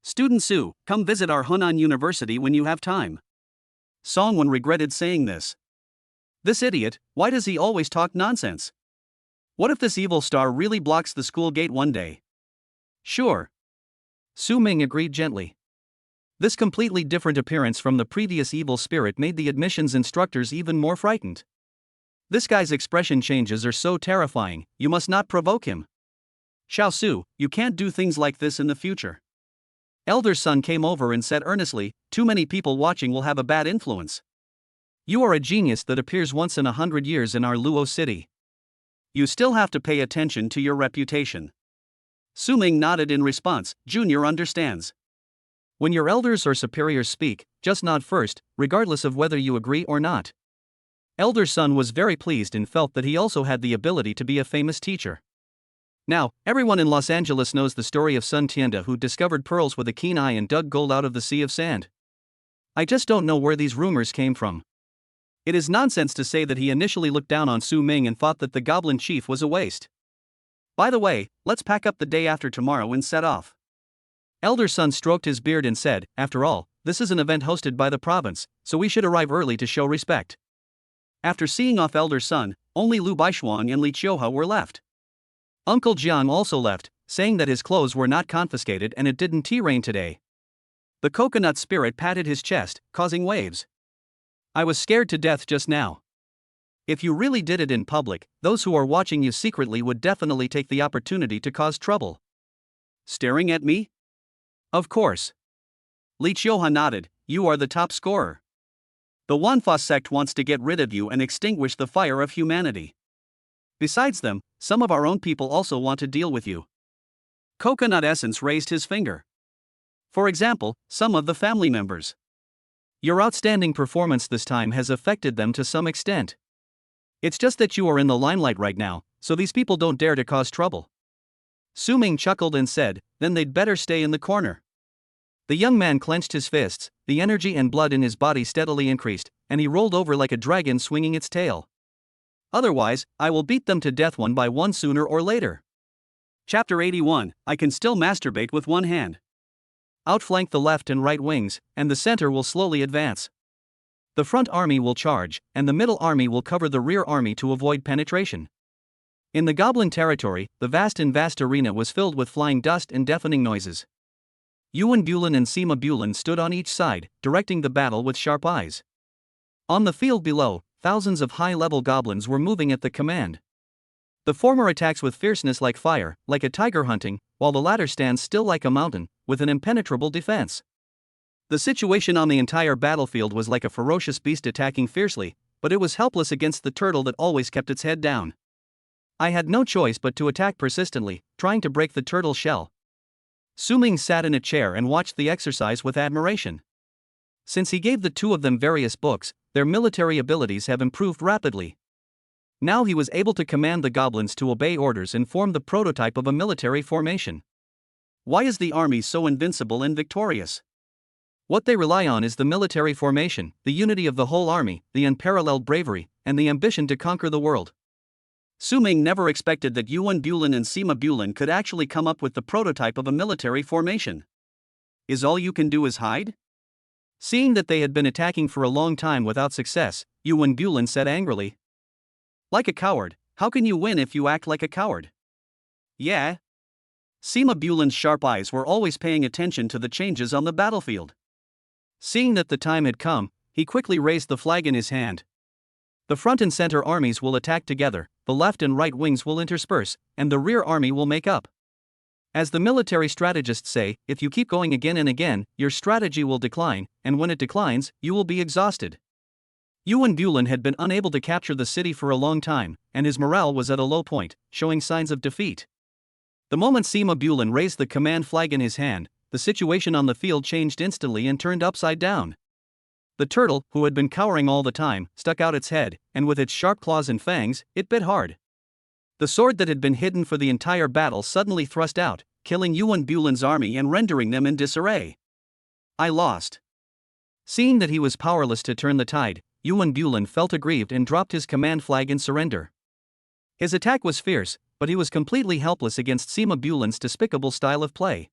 Student Su, come visit our Hunan University when you have time. Songwen regretted saying this. This idiot, why does he always talk nonsense? What if this evil star really blocks the school gate one day? Sure. Su Ming agreed gently. This completely different appearance from the previous evil spirit made the admissions instructors even more frightened. This guy's expression changes are so terrifying, you must not provoke him. Xiao Su, you can't do things like this in the future. Elder Sun came over and said earnestly, too many people watching will have a bad influence. You are a genius that appears once in 100 years in our Luo city. You still have to pay attention to your reputation. Su Ming nodded in response, Junior understands. When your elders or superiors speak, just nod first, regardless of whether you agree or not. Elder Sun was very pleased and felt that he also had the ability to be a famous teacher. Now, everyone in Los Angeles knows the story of Sun Tianda who discovered pearls with a keen eye and dug gold out of the sea of sand. I just don't know where these rumors came from. It is nonsense to say that he initially looked down on Su Ming and thought that the goblin chief was a waste. By the way, let's pack up the day after tomorrow and set off. Elder Sun stroked his beard and said, after all, this is an event hosted by the province, so we should arrive early to show respect. After seeing off Elder Sun, only Lu Baishuang and Li Chioha were left. Uncle Jiang also left, saying that his clothes were not confiscated and it didn't rain today. The coconut spirit patted his chest, causing waves. I was scared to death just now. If you really did it in public, those who are watching you secretly would definitely take the opportunity to cause trouble. Staring at me? Of course. Li Chioha nodded, you are the top scorer. The Wanfa sect wants to get rid of you and extinguish the fire of humanity. Besides them, some of our own people also want to deal with you. Coconut Essence raised his finger. For example, some of the family members. Your outstanding performance this time has affected them to some extent. It's just that you are in the limelight right now, so these people don't dare to cause trouble. Su Ming chuckled and said, then they'd better stay in the corner. The young man clenched his fists, the energy and blood in his body steadily increased, and he rolled over like a dragon swinging its tail. Otherwise, I will beat them to death one by one sooner or later. Chapter 81, I can still masturbate with one hand. Outflank the left and right wings, and the center will slowly advance. The front army will charge, and the middle army will cover the rear army to avoid penetration. In the goblin territory, the vast arena was filled with flying dust and deafening noises. Yuan Bulan and Sima Bulan stood on each side, directing the battle with sharp eyes. On the field below, thousands of high-level goblins were moving at the command. The former attacks with fierceness like fire, like a tiger hunting, while the latter stands still like a mountain, with an impenetrable defense. The situation on the entire battlefield was like a ferocious beast attacking fiercely, but it was helpless against the turtle that always kept its head down. I had no choice but to attack persistently, trying to break the turtle's shell. Su Ming sat in a chair and watched the exercise with admiration. Since he gave the two of them various books, their military abilities have improved rapidly. Now he was able to command the goblins to obey orders and form the prototype of a military formation. Why is the army so invincible and victorious? What they rely on is the military formation, the unity of the whole army, the unparalleled bravery, and the ambition to conquer the world. Su Ming never expected that Yuan Bulin and Sima Bulin could actually come up with the prototype of a military formation. Is all you can do is hide? Seeing that they had been attacking for a long time without success, Yuan Bulin said angrily. Like a coward, how can you win if you act like a coward? Yeah. Sima Bulin's sharp eyes were always paying attention to the changes on the battlefield. Seeing that the time had come, he quickly raised the flag in his hand. The front and center armies will attack together, the left and right wings will intersperse, and the rear army will make up. As the military strategists say, if you keep going again and again, your strategy will decline, and when it declines, you will be exhausted. Yuan Bulin had been unable to capture the city for a long time, and his morale was at a low point, showing signs of defeat. The moment Sima Bulin raised the command flag in his hand, the situation on the field changed instantly and turned upside down. The turtle, who had been cowering all the time, stuck out its head, and with its sharp claws and fangs, it bit hard. The sword that had been hidden for the entire battle suddenly thrust out, killing Yuan Bulin's army and rendering them in disarray. I lost. Seeing that he was powerless to turn the tide, Yuan Bulin felt aggrieved and dropped his command flag in surrender. His attack was fierce, but he was completely helpless against Sima Bulin's despicable style of play.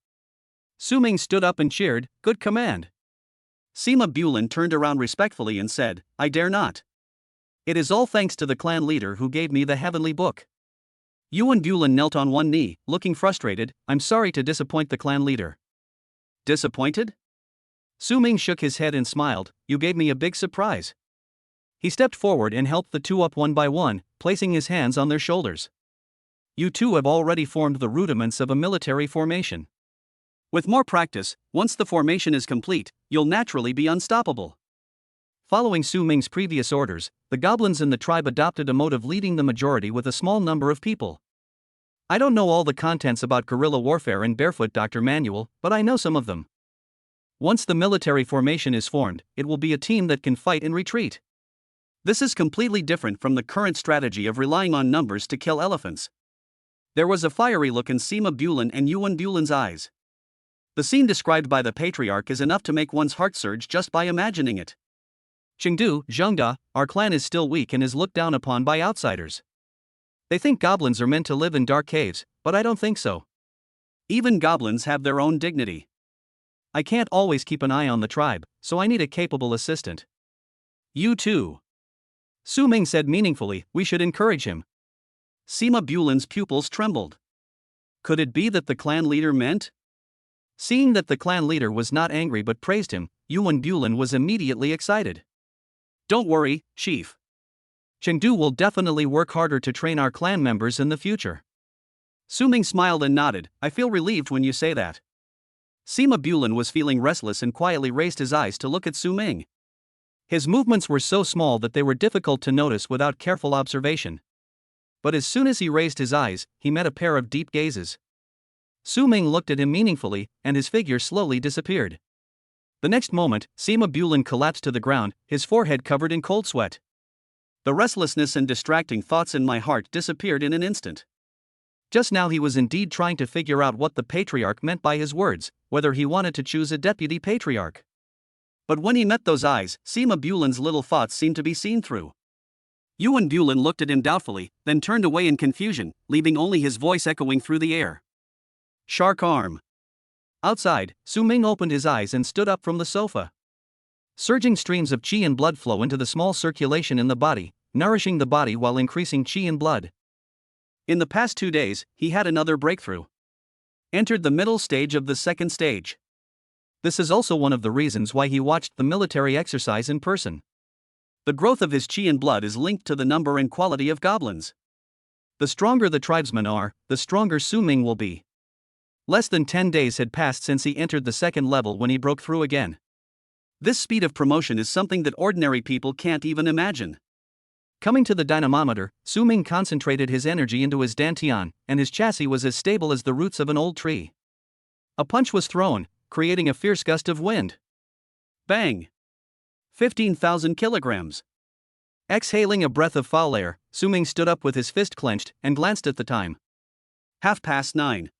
Su Ming stood up and cheered, "Good command." Sima Bulin turned around respectfully and said, "I dare not. It is all thanks to the clan leader who gave me the heavenly book." Yuan Bulin knelt on one knee, looking frustrated. "I'm sorry to disappoint the clan leader." Disappointed? Su Ming shook his head and smiled. "You gave me a big surprise." He stepped forward and helped the two up one by one, placing his hands on their shoulders. "You two have already formed the rudiments of a military formation. With more practice, once the formation is complete, you'll naturally be unstoppable." Following Su Ming's previous orders, the goblins in the tribe adopted a mode of leading the majority with a small number of people. I don't know all the contents about guerrilla warfare in Barefoot Dr. Manual, but I know some of them. Once the military formation is formed, it will be a team that can fight and retreat. This is completely different from the current strategy of relying on numbers to kill elephants. There was a fiery look in Sima Bulin and Yuan Bulin's eyes. The scene described by the patriarch is enough to make one's heart surge just by imagining it. Chengdu, Zhengda, our clan is still weak and is looked down upon by outsiders. They think goblins are meant to live in dark caves, but I don't think so. Even goblins have their own dignity. I can't always keep an eye on the tribe, so I need a capable assistant. You too. Su Ming said meaningfully, "We should encourage him." Sima Bulin's pupils trembled. Could it be that the clan leader meant? Seeing that the clan leader was not angry but praised him, Yuan Bulin was immediately excited. "Don't worry, Chief. Chengdu will definitely work harder to train our clan members in the future." Su Ming smiled and nodded. "I feel relieved when you say that." Sima Bulin was feeling restless and quietly raised his eyes to look at Su Ming. His movements were so small that they were difficult to notice without careful observation. But as soon as he raised his eyes, he met a pair of deep gazes. Su Ming looked at him meaningfully, and his figure slowly disappeared. The next moment, Sima Bulin collapsed to the ground, his forehead covered in cold sweat. The restlessness and distracting thoughts in my heart disappeared in an instant. Just now he was indeed trying to figure out what the patriarch meant by his words, whether he wanted to choose a deputy patriarch. But when he met those eyes, Sima Bulin's little thoughts seemed to be seen through. Yuan Bulin looked at him doubtfully, then turned away in confusion, leaving only his voice echoing through the air. Shark arm. Outside, Su Ming opened his eyes and stood up from the sofa. Surging streams of qi and blood flow into the small circulation in the body, nourishing the body while increasing qi and blood. In the past 2 days, he had another breakthrough. Entered the middle stage of the second stage. This is also one of the reasons why he watched the military exercise in person. The growth of his qi and blood is linked to the number and quality of goblins. The stronger the tribesmen are, the stronger Su Ming will be. Less than 10 days had passed since he entered the second level when he broke through again. This speed of promotion is something that ordinary people can't even imagine. Coming to the dynamometer, Su Ming concentrated his energy into his dantian, and his chassis was as stable as the roots of an old tree. A punch was thrown, creating a fierce gust of wind. Bang! 15,000 kilograms. Exhaling a breath of foul air, Su Ming stood up with his fist clenched and glanced at the time. 9:30.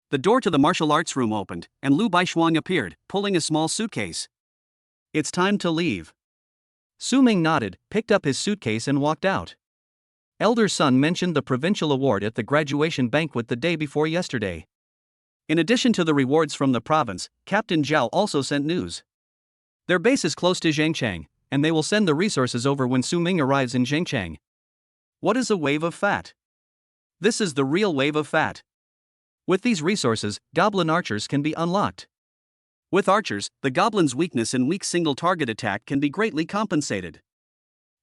The door to the martial arts room opened, and Lu Baishuang appeared, pulling a small suitcase. "It's time to leave." Su Ming nodded, picked up his suitcase and walked out. Elder Sun mentioned the provincial award at the graduation banquet the day before yesterday. In addition to the rewards from the province, Captain Zhao also sent news. Their base is close to Zhangchang, and they will send the resources over when Su Ming arrives in Zhangchang. What is a wave of fat? This is the real wave of fat. With these resources, goblin archers can be unlocked. With archers, the goblin's weakness in weak single target attack can be greatly compensated.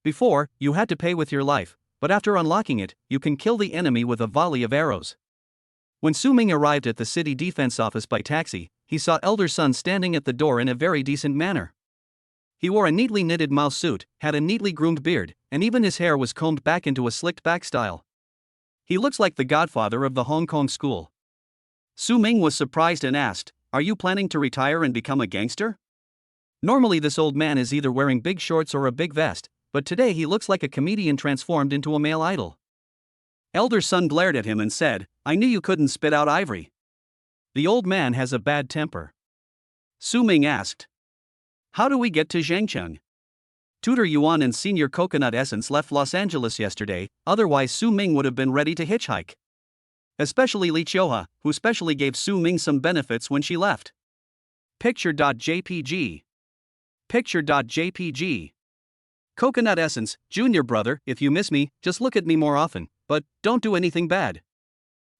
Before, you had to pay with your life, but after unlocking it, you can kill the enemy with a volley of arrows. When Su Ming arrived at the city defense office by taxi, he saw Elder Sun standing at the door in a very decent manner. He wore a neatly knitted mouse suit, had a neatly groomed beard, and even his hair was combed back into a slicked back style. He looks like the godfather of the Hong Kong school. Su Ming was surprised and asked, "Are you planning to retire and become a gangster?" Normally this old man is either wearing big shorts or a big vest, but today he looks like a comedian transformed into a male idol. Elder Sun glared at him and said, "I knew you couldn't spit out ivory." The old man has a bad temper. Su Ming asked, "How do we get to Zhangcheng?" Tutor Yuan and Senior Coconut Essence left Los Angeles yesterday, otherwise Su Ming would have been ready to hitchhike. Especially Li Chioha, who specially gave Su Ming some benefits when she left. Picture.jpg. Picture.jpg. Coconut Essence, Junior brother, if you miss me, just look at me more often, but don't do anything bad.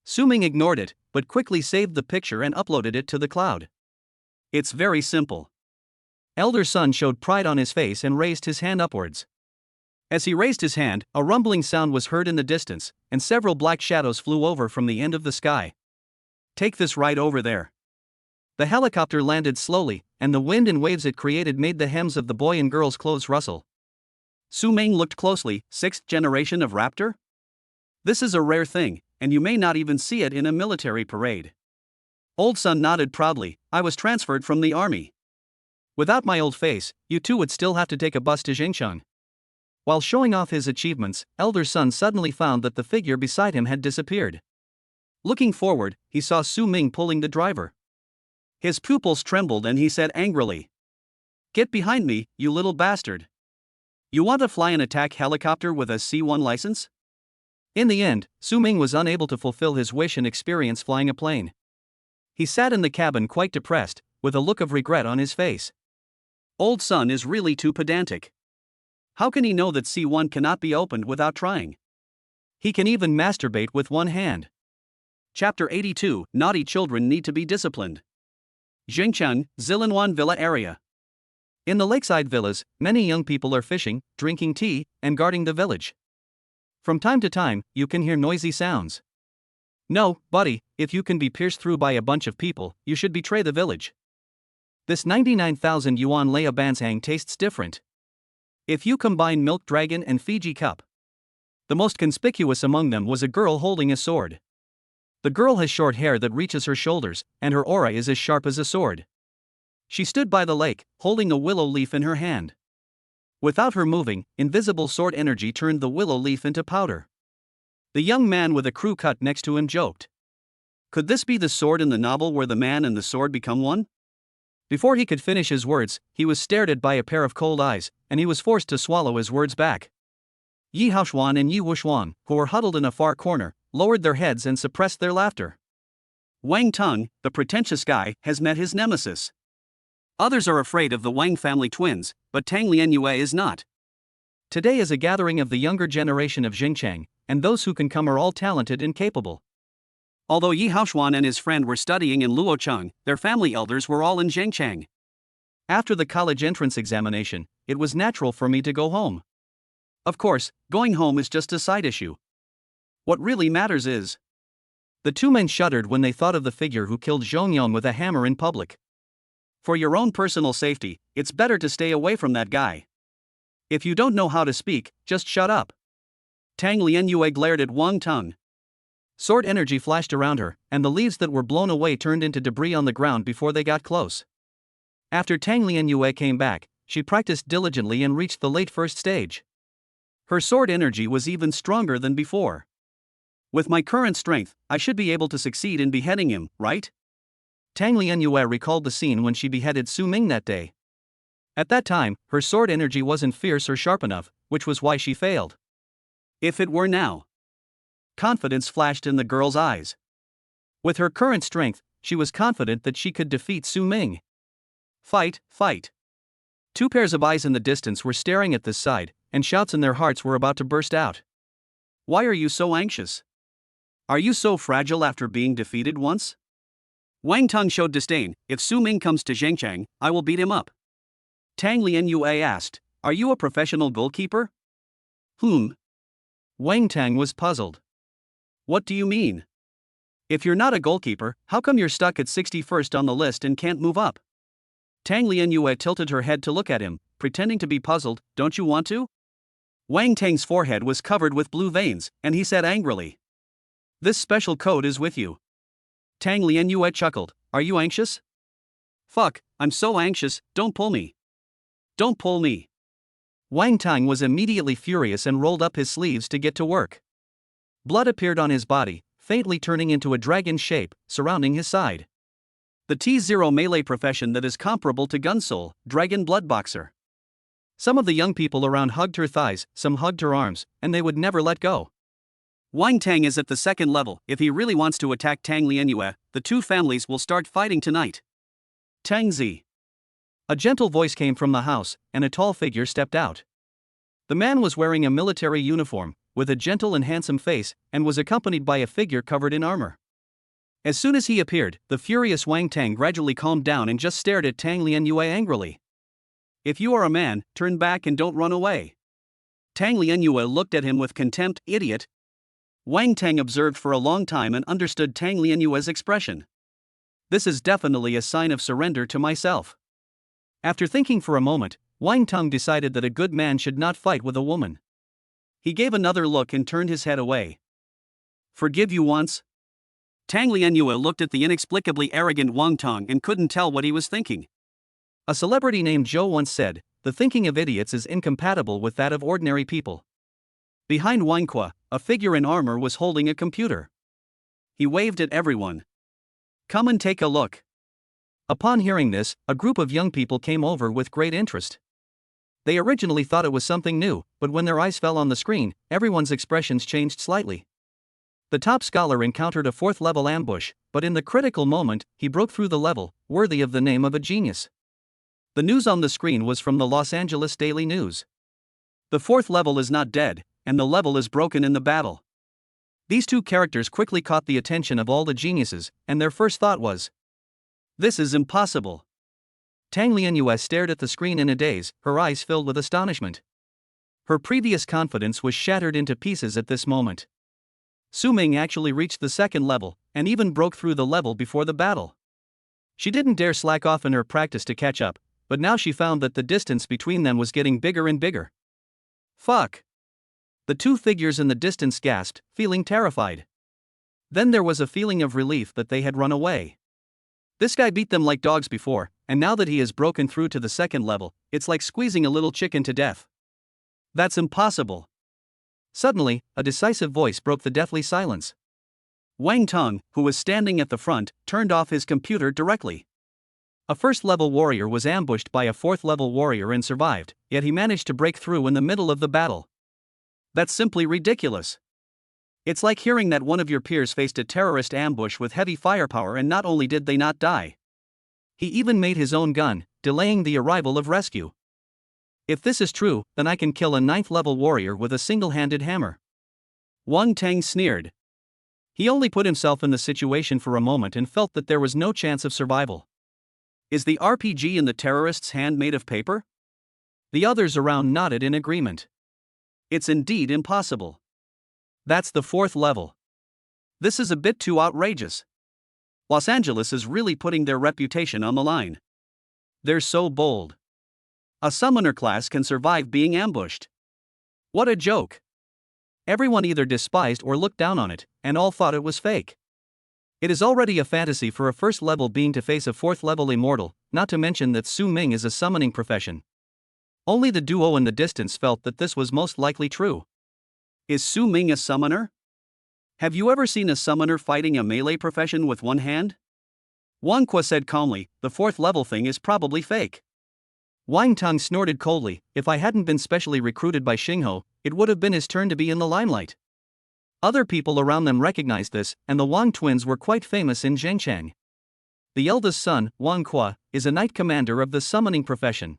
Su Ming ignored it, but quickly saved the picture and uploaded it to the cloud. It's very simple. Elder Sun showed pride on his face and raised his hand upwards. As he raised his hand, a rumbling sound was heard in the distance, and several black shadows flew over from the end of the sky. Take this right over there. The helicopter landed slowly, and the wind and waves it created made the hems of the boy and girl's clothes rustle. Su Ming looked closely. Sixth generation of raptor? This is a rare thing, and you may not even see it in a military parade. Old Sun nodded proudly. I was transferred from the army. Without my old face, you two would still have to take a bus to Zhangcheng. While showing off his achievements, Elder Sun suddenly found that the figure beside him had disappeared. Looking forward, he saw Su Ming pulling the driver. His pupils trembled and he said angrily, "Get behind me, you little bastard. You want to fly an attack helicopter with a C1 license?" In the end, Su Ming was unable to fulfill his wish and experience flying a plane. He sat in the cabin quite depressed, with a look of regret on his face. Old Sun is really too pedantic. How can he know that C1 cannot be opened without trying? He can even masturbate with one hand. Chapter 82, Naughty Children Need to be Disciplined. Zhangcheng, Zilanwan Villa area. In the lakeside villas, many young people are fishing, drinking tea, and guarding the village. From time to time, you can hear noisy sounds. No, buddy, if you can be pierced through by a bunch of people, you should betray the village. This 99,000 yuan Leia Bansang tastes different. If you combine Milk Dragon and Fiji Cup. The most conspicuous among them was a girl holding a sword. The girl has short hair that reaches her shoulders, and her aura is as sharp as a sword. She stood by the lake, holding a willow leaf in her hand. Without her moving, invisible sword energy turned the willow leaf into powder. The young man with a crew cut next to him joked. Could this be the sword in the novel where the man and the sword become one? Before he could finish his words, he was stared at by a pair of cold eyes, and he was forced to swallow his words back. Yi Haoshuan and Yi Wushuan, who were huddled in a far corner, lowered their heads and suppressed their laughter. Wang Tung, the pretentious guy, has met his nemesis. Others are afraid of the Wang family twins, but Tang Lianyue is not. Today is a gathering of the younger generation of Zhangcheng, and those who can come are all talented and capable. Although Yi Haoshuan and his friend were studying in Luocheng, their family elders were all in Zhangcheng. After the college entrance examination, it was natural for me to go home. Of course, going home is just a side issue. What really matters is... The two men shuddered when they thought of the figure who killed Zhongyong with a hammer in public. For your own personal safety, it's better to stay away from that guy. If you don't know how to speak, just shut up. Tang Lianyue glared at Wang Tung. Sword energy flashed around her, and the leaves that were blown away turned into debris on the ground before they got close. After Tang Lianyue came back, she practiced diligently and reached the late first stage. Her sword energy was even stronger than before. With my current strength, I should be able to succeed in beheading him, right? Tang Lianyue recalled the scene when she beheaded Su Ming that day. At that time, her sword energy wasn't fierce or sharp enough, which was why she failed. If it were now. Confidence flashed in the girl's eyes. With her current strength, she was confident that she could defeat Su Ming. Fight, fight. Two pairs of eyes in the distance were staring at this side, and shouts in their hearts were about to burst out. Why are you so anxious? Are you so fragile after being defeated once? Wang Tong showed disdain. If Su Ming comes to Zhengchang, I will beat him up. Tang Lianyue asked, are you a professional goalkeeper? Wang Tang was puzzled. What do you mean? If you're not a goalkeeper, how come you're stuck at 61st on the list and can't move up? Tang Lianyue tilted her head to look at him, pretending to be puzzled. Don't you want to? Wang Tang's forehead was covered with blue veins, and he said angrily, this special code is with you. Tang Lianyue chuckled, are you anxious? Fuck, I'm so anxious, don't pull me. Don't pull me. Wang Tang was immediately furious and rolled up his sleeves to get to work. Blood appeared on his body, faintly turning into a dragon shape, surrounding his side. The T0 melee profession that is comparable to Gunsoul, Dragon Blood Boxer. Some of the young people around hugged her thighs, some hugged her arms, and they would never let go. Wang Tang is at the second level. If he really wants to attack Tang Lianyue, the two families will start fighting tonight. Tang Zi. A gentle voice came from the house, and a tall figure stepped out. The man was wearing a military uniform, with a gentle and handsome face, and was accompanied by a figure covered in armor. As soon as he appeared, the furious Wang Tang gradually calmed down and just stared at Tang Lianyue angrily. If you are a man, turn back and don't run away. Tang Lianyue looked at him with contempt. Idiot. Wang Tang observed for a long time and understood Tang Lianyue's expression. This is definitely a sign of surrender to myself. After thinking for a moment, Wang Tang decided that a good man should not fight with a woman. He gave another look and turned his head away. Forgive you once? Tang Lianyue looked at the inexplicably arrogant Wang Tang and couldn't tell what he was thinking. A celebrity named Zhou once said, the thinking of idiots is incompatible with that of ordinary people. Behind Wang Kwa, a figure in armor was holding a computer. He waved at everyone. Come and take a look. Upon hearing this, a group of young people came over with great interest. They originally thought it was something new, but when their eyes fell on the screen, everyone's expressions changed slightly. The top scholar encountered a 4th level ambush, but in the critical moment, he broke through the level, worthy of the name of a genius. The news on the screen was from the Los Angeles Daily News. The 4th level is not dead, and the level is broken in the battle. These two characters quickly caught the attention of all the geniuses, and their first thought was, this is impossible. Tang Lianyue stared at the screen in a daze, her eyes filled with astonishment. Her previous confidence was shattered into pieces at this moment. Su Ming actually reached the 2nd level, and even broke through the level before the battle. She didn't dare slack off in her practice to catch up, but now she found that the distance between them was getting bigger and bigger. Fuck. The two figures in the distance gasped, feeling terrified. Then there was a feeling of relief that they had run away. This guy beat them like dogs before, and now that he has broken through to the 2nd level, it's like squeezing a little chicken to death. That's impossible. Suddenly, a decisive voice broke the deathly silence. Wang Tong, who was standing at the front, turned off his computer directly. A 1st level warrior was ambushed by a 4th level warrior and survived, yet he managed to break through in the middle of the battle. That's simply ridiculous. It's like hearing that one of your peers faced a terrorist ambush with heavy firepower and not only did they not die, he even made his own gun, delaying the arrival of rescue. If this is true, then I can kill a 9th level warrior with a single-handed hammer. Wang Tang sneered. He only put himself in the situation for a moment and felt that there was no chance of survival. Is the RPG in the terrorist's hand made of paper? The others around nodded in agreement. It's indeed impossible. That's the 4th level. This is a bit too outrageous. Los Angeles is really putting their reputation on the line. They're so bold. A summoner class can survive being ambushed. What a joke. Everyone either despised or looked down on it, and all thought it was fake. It is already a fantasy for a 1st level being to face a 4th level immortal, not to mention that Su Ming is a summoning profession. Only the duo in the distance felt that this was most likely true. Is Su Ming a summoner? Have you ever seen a summoner fighting a melee profession with one hand? Wang Kwa said calmly, the 4th level thing is probably fake. Wang Tang snorted coldly, if I hadn't been specially recruited by Xingho, it would have been his turn to be in the limelight. Other people around them recognized this, and the Wang twins were quite famous in Zhengchang. The eldest son, Wang Qua, is a knight commander of the summoning profession.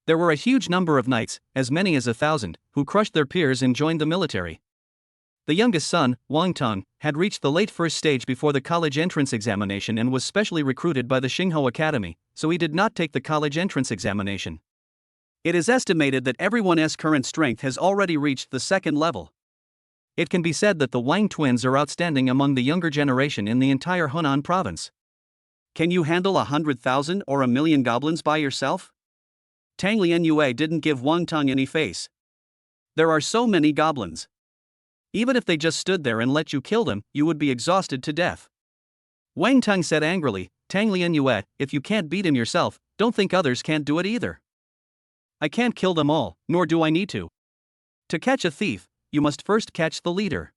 There were a huge number of knights, as many as 1,000, who crushed their peers and joined the military. The youngest son, Wang Tong, had reached the late first stage before the college entrance examination and was specially recruited by the Xinghuo Academy, so he did not take the college entrance examination. It is estimated that everyone's current strength has already reached the second level. It can be said that the Wang twins are outstanding among the younger generation in the entire Hunan province. Can you handle 100,000 or 1,000,000 goblins by yourself? Tang Lianyue didn't give Wang Tong any face. There are so many goblins. Even if they just stood there and let you kill them, you would be exhausted to death. Wang Tong said angrily, Tang Lianyue, if you can't beat him yourself, don't think others can't do it either. I can't kill them all, nor do I need to. To catch a thief, you must first catch the leader.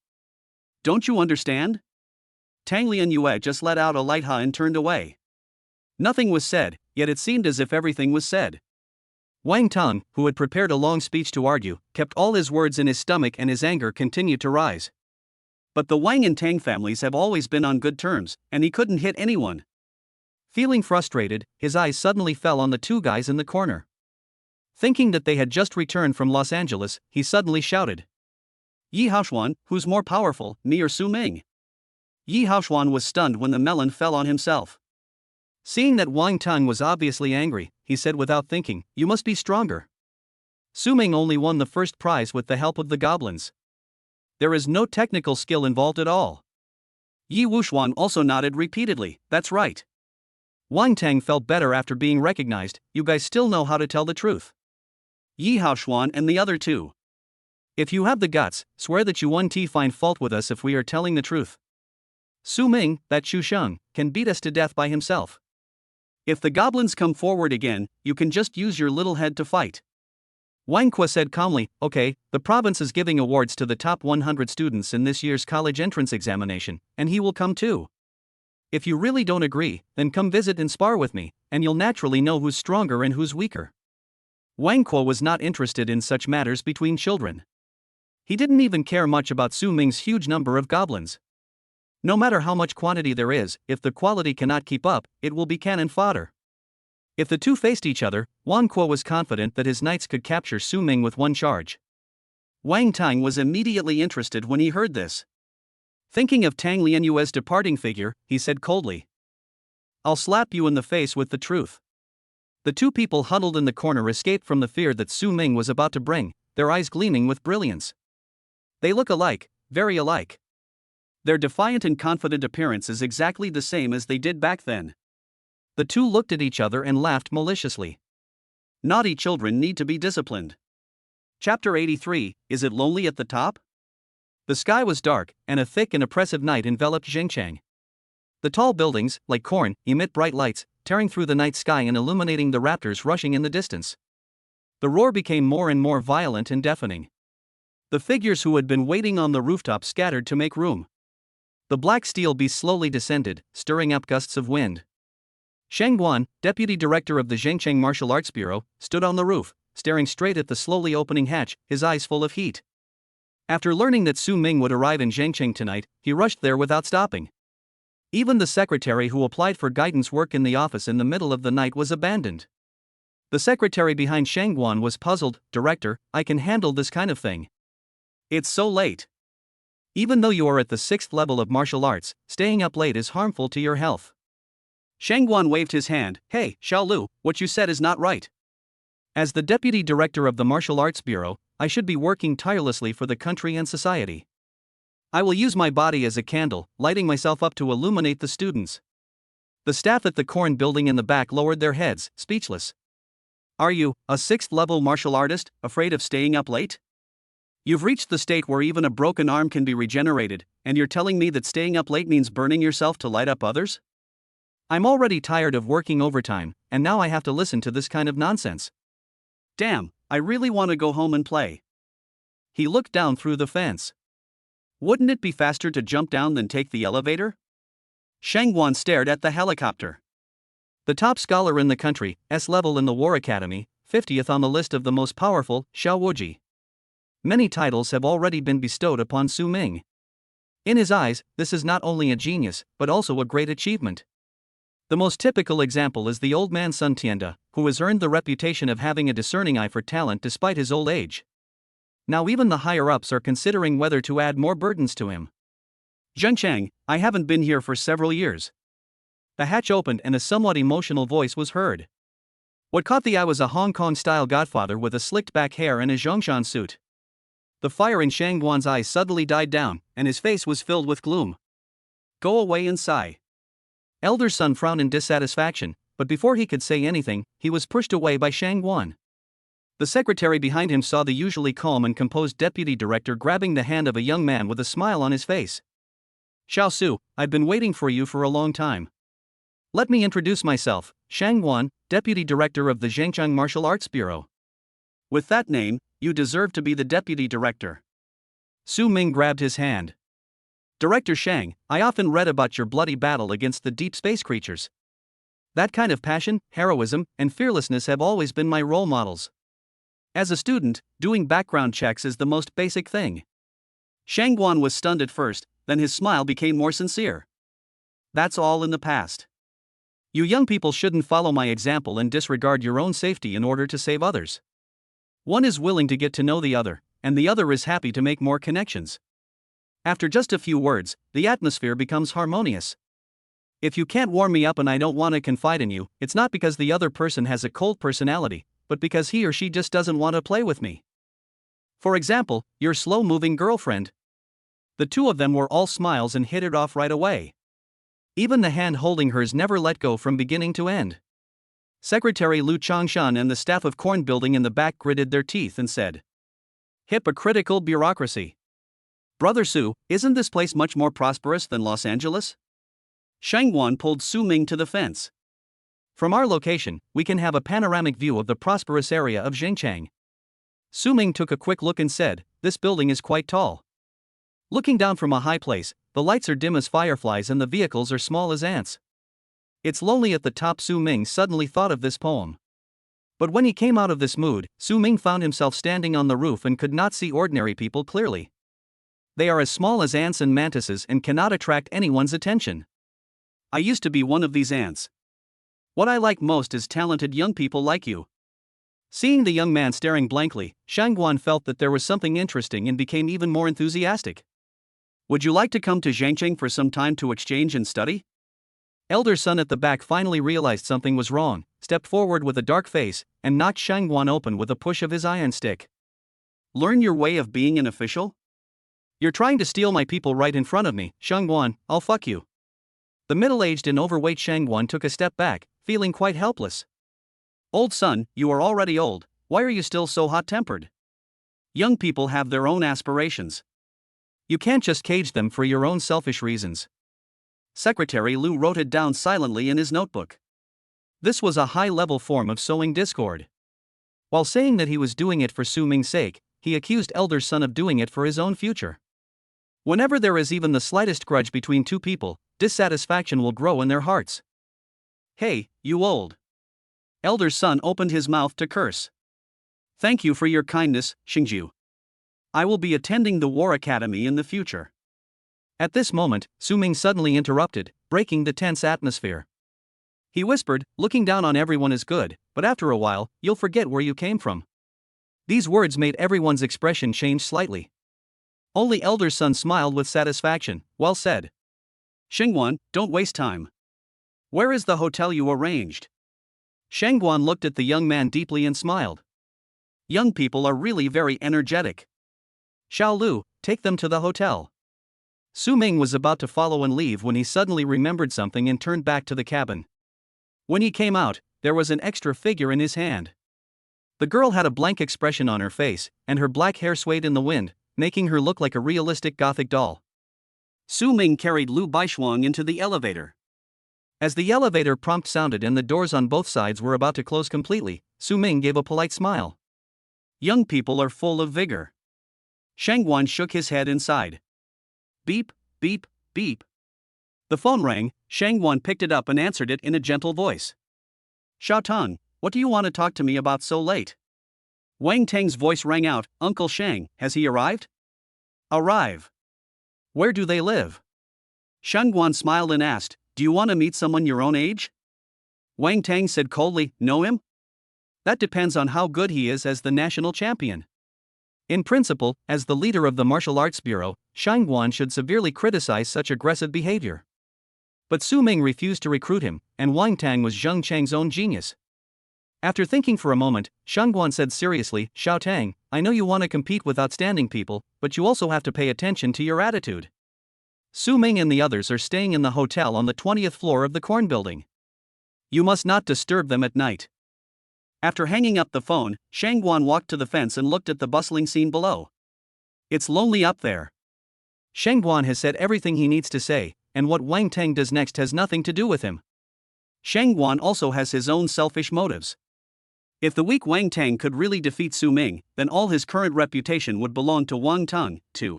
Don't you understand? Tang Lianyue just let out a light ha and turned away. Nothing was said, yet it seemed as if everything was said. Wang Tong, who had prepared a long speech to argue, kept all his words in his stomach and his anger continued to rise. But the Wang and Tang families have always been on good terms, and he couldn't hit anyone. Feeling frustrated, his eyes suddenly fell on the two guys in the corner. Thinking that they had just returned from Los Angeles, he suddenly shouted, Yi Haoxuan, who's more powerful, me or Su Ming? Yi Haoxuan was stunned when the melon fell on himself. Seeing that Wang Tong was obviously angry, he said without thinking, you must be stronger. Su Ming only won the first prize with the help of the goblins. There is no technical skill involved at all. Yi Wuxuan also nodded repeatedly, that's right. Wang Tang felt better after being recognized, you guys still know how to tell the truth. Yi Haoxuan and the other two. If you have the guts, swear that you won't find fault with us if we are telling the truth. Su Ming, that Xu Sheng, can beat us to death by himself. If the goblins come forward again, you can just use your little head to fight. Wang Qua said calmly, okay, the province is giving awards to the top 100 students in this year's college entrance examination, and he will come too. If you really don't agree, then come visit and spar with me, and you'll naturally know who's stronger and who's weaker. Wang Qua was not interested in such matters between children. He didn't even care much about Su Ming's huge number of goblins. No matter how much quantity there is, if the quality cannot keep up, it will be cannon fodder. If the two faced each other, Wang Qua was confident that his knights could capture Su Ming with one charge. Wang Tang was immediately interested when he heard this. Thinking of Tang Lianyue's departing figure, he said coldly, I'll slap you in the face with the truth. The two people huddled in the corner escaped from the fear that Su Ming was about to bring, their eyes gleaming with brilliance. They look alike, very alike. Their defiant and confident appearance is exactly the same as they did back then. The two looked at each other and laughed maliciously. Naughty children need to be disciplined. Chapter 83, Is it lonely at the top? The sky was dark, and a thick and oppressive night enveloped Zhengchang. The tall buildings, like corn, emit bright lights, tearing through the night sky and illuminating the raptors rushing in the distance. The roar became more and more violent and deafening. The figures who had been waiting on the rooftop scattered to make room. The black steel beast slowly descended, stirring up gusts of wind. Sheng Guan, deputy director of the Zhengcheng Martial Arts Bureau, stood on the roof, staring straight at the slowly opening hatch, his eyes full of heat. After learning that Su Ming would arrive in Zhengcheng tonight, he rushed there without stopping. Even the secretary who applied for guidance work in the office in the middle of the night was abandoned. The secretary behind Sheng Guan was puzzled, Director, I can handle this kind of thing. It's so late. Even though you are at the 6th level of martial arts, staying up late is harmful to your health. Sheng Guan waved his hand, Hey, Xiao Lu, what you said is not right. As the deputy director of the Martial Arts Bureau, I should be working tirelessly for the country and society. I will use my body as a candle, lighting myself up to illuminate the students. The staff at the corn building in the back lowered their heads, speechless. Are you, a 6th level martial artist, afraid of staying up late? You've reached the state where even a broken arm can be regenerated, and you're telling me that staying up late means burning yourself to light up others? I'm already tired of working overtime, and now I have to listen to this kind of nonsense. Damn, I really want to go home and play. He looked down through the fence. Wouldn't it be faster to jump down than take the elevator? Sheng Guan stared at the helicopter. The top scholar in the country, S level in the War Academy, 50th on the list of the most powerful, Xiao Wuji. Many titles have already been bestowed upon Su Ming. In his eyes, this is not only a genius, but also a great achievement. The most typical example is the old man Sun Tianda, who has earned the reputation of having a discerning eye for talent despite his old age. Now even the higher-ups are considering whether to add more burdens to him. Zhengchang, I haven't been here for several years. The hatch opened and a somewhat emotional voice was heard. What caught the eye was a Hong Kong-style godfather with a slicked-back hair and a Zhongshan suit. The fire in Shang Guan's eyes suddenly died down, and his face was filled with gloom. Go away and sigh. Elder Sun frowned in dissatisfaction, but before he could say anything, he was pushed away by Shang Guan. The secretary behind him saw the usually calm and composed deputy director grabbing the hand of a young man with a smile on his face. Xiao Su, I've been waiting for you for a long time. Let me introduce myself, Shang Guan, deputy director of the Zhengchang Martial Arts Bureau. With that name, you deserve to be the deputy director. Su Ming grabbed his hand. Director Shang, I often read about your bloody battle against the deep space creatures. That kind of passion, heroism, and fearlessness have always been my role models. As a student, doing background checks is the most basic thing. Shang Guan was stunned at first, then his smile became more sincere. That's all in the past. You young people shouldn't follow my example and disregard your own safety in order to save others. One is willing to get to know the other, and the other is happy to make more connections. After just a few words, the atmosphere becomes harmonious. If you can't warm me up and I don't want to confide in you, it's not because the other person has a cold personality, but because he or she just doesn't want to play with me. For example, your slow-moving girlfriend. The two of them were all smiles and hit it off right away. Even the hand holding hers never let go from beginning to end. Secretary Lu Chongshan and the staff of Corn Building in the back gritted their teeth and said, hypocritical bureaucracy. Brother Su, isn't this place much more prosperous than Los Angeles? Shang Guan pulled Su Ming to the fence. From our location, we can have a panoramic view of the prosperous area of Zhengchang. Su Ming took a quick look and said, this building is quite tall. Looking down from a high place, the lights are dim as fireflies and the vehicles are small as ants. It's lonely at the top. Su Ming suddenly thought of this poem. But when he came out of this mood, Su Ming found himself standing on the roof and could not see ordinary people clearly. They are as small as ants and mantises and cannot attract anyone's attention. I used to be one of these ants. What I like most is talented young people like you. Seeing the young man staring blankly, Shang Guan felt that there was something interesting and became even more enthusiastic. Would you like to come to Zhengcheng for some time to exchange and study? Elder Sun at the back finally realized something was wrong, stepped forward with a dark face, and knocked Shang Guan open with a push of his iron stick. Learn your way of being an official? You're trying to steal my people right in front of me, Shang Guan, I'll fuck you. The middle-aged and overweight Shang Guan took a step back, feeling quite helpless. Old son, you are already old, why are you still so hot-tempered? Young people have their own aspirations. You can't just cage them for your own selfish reasons. Secretary Lu wrote it down silently in his notebook. This was a high-level form of sowing discord. While saying that he was doing it for Su Ming's sake, he accused Elder Sun of doing it for his own future. Whenever there is even the slightest grudge between two people, dissatisfaction will grow in their hearts. Hey, you old. Elder Sun opened his mouth to curse. Thank you for your kindness, Xingju. I will be attending the War Academy in the future. At this moment, Su Ming suddenly interrupted, breaking the tense atmosphere. He whispered, looking down on everyone is good, but after a while, you'll forget where you came from. These words made everyone's expression change slightly. Only Elder Sun smiled with satisfaction. Well said. Shangguan, don't waste time. Where is the hotel you arranged? Shangguan looked at the young man deeply and smiled. Young people are really very energetic. Xiao Lu, take them to the hotel. Su Ming was about to follow and leave when he suddenly remembered something and turned back to the cabin. When he came out, there was an extra figure in his hand. The girl had a blank expression on her face, and her black hair swayed in the wind, making her look like a realistic Gothic doll. Su Ming carried Lu Baishuang into the elevator. As the elevator prompt sounded and the doors on both sides were about to close completely, Su Ming gave a polite smile. Young people are full of vigor. Shangguan shook his head and sighed. Beep, beep, beep. The phone rang. Shangguan picked it up and answered it in a gentle voice. Xiao Tong, what do you want to talk to me about so late? Wang Tang's voice rang out, Uncle Shang, has he arrived? Arrive. Where do they live? Shang Guan smiled and asked, do you want to meet someone your own age? Wang Tang said coldly, know him? That depends on how good he is as the national champion. In principle, as the leader of the Martial Arts Bureau, Shang Guan should severely criticize such aggressive behavior. But Su Ming refused to recruit him, and Wang Tang was Zheng Cheng's own genius. After thinking for a moment, Shang Guan said seriously, Xiao Tang, I know you want to compete with outstanding people, but you also have to pay attention to your attitude. Su Ming and the others are staying in the hotel on the 20th floor of the Corn Building. You must not disturb them at night. After hanging up the phone, Shang Guan walked to the fence and looked at the bustling scene below. It's lonely up there. Shang Guan has said everything he needs to say, and what Wang Tang does next has nothing to do with him. Shang Guan also has his own selfish motives. If the weak Wang Tang could really defeat Su Ming, then all his current reputation would belong to Wang Tang, to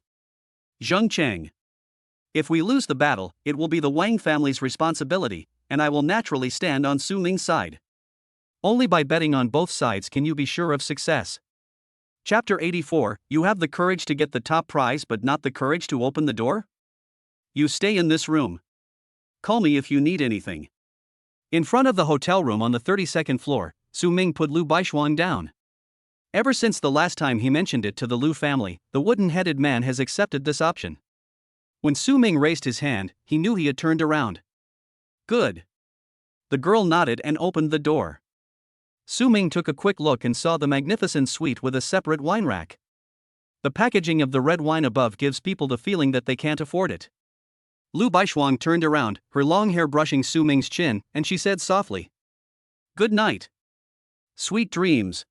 Zheng Cheng. If we lose the battle, it will be the Wang family's responsibility, and I will naturally stand on Su Ming's side. Only by betting on both sides can you be sure of success. Chapter 84, You have the courage to get the top prize but not the courage to open the door? You stay in this room. Call me if you need anything. In front of the hotel room on the 32nd floor, Su Ming put Lu Baishuang down. Ever since the last time he mentioned it to the Lu family, the wooden-headed man has accepted this option. When Su Ming raised his hand, he knew he had turned around. Good. The girl nodded and opened the door. Su Ming took a quick look and saw the magnificent suite with a separate wine rack. The packaging of the red wine above gives people the feeling that they can't afford it. Lu Baishuang turned around, her long hair brushing Su Ming's chin, and she said softly, Good night. Sweet dreams.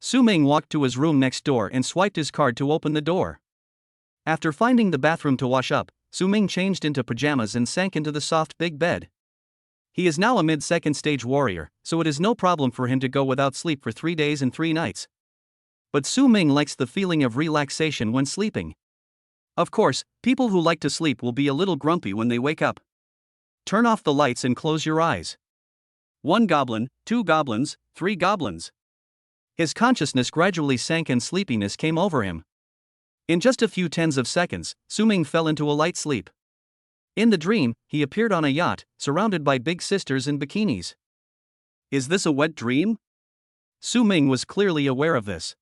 Su Ming walked to his room next door and swiped his card to open the door. After finding the bathroom to wash up, Su Ming changed into pajamas and sank into the soft big bed. He is now a mid-second stage warrior, so it is no problem for him to go without sleep for 3 days and 3 nights. But Su Ming likes the feeling of relaxation when sleeping. Of course, people who like to sleep will be a little grumpy when they wake up. Turn off the lights and close your eyes. 1 goblin, 2 goblins, 3 goblins. His consciousness gradually sank and sleepiness came over him. In just a few tens of seconds, Su Ming fell into a light sleep. In the dream, he appeared on a yacht, surrounded by big sisters in bikinis. Is this a wet dream? Su Ming was clearly aware of this.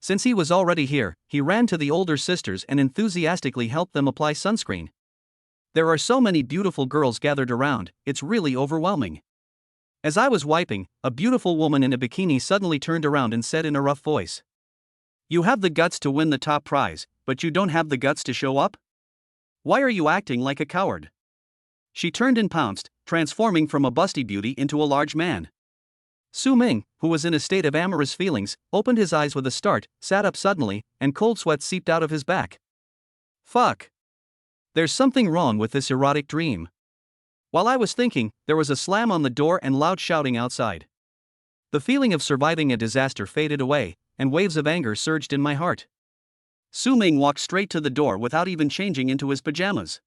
Since he was already here, he ran to the older sisters and enthusiastically helped them apply sunscreen. There are so many beautiful girls gathered around, it's really overwhelming. As I was wiping, a beautiful woman in a bikini suddenly turned around and said in a rough voice, You have the guts to win the top prize, but you don't have the guts to show up? Why are you acting like a coward? She turned and pounced, transforming from a busty beauty into a large man. Su Ming, who was in a state of amorous feelings, opened his eyes with a start, sat up suddenly, and cold sweat seeped out of his back. Fuck. There's something wrong with this erotic dream. While I was thinking, there was a slam on the door and loud shouting outside. The feeling of surviving a disaster faded away, and waves of anger surged in my heart. Su Ming walked straight to the door without even changing into his pajamas.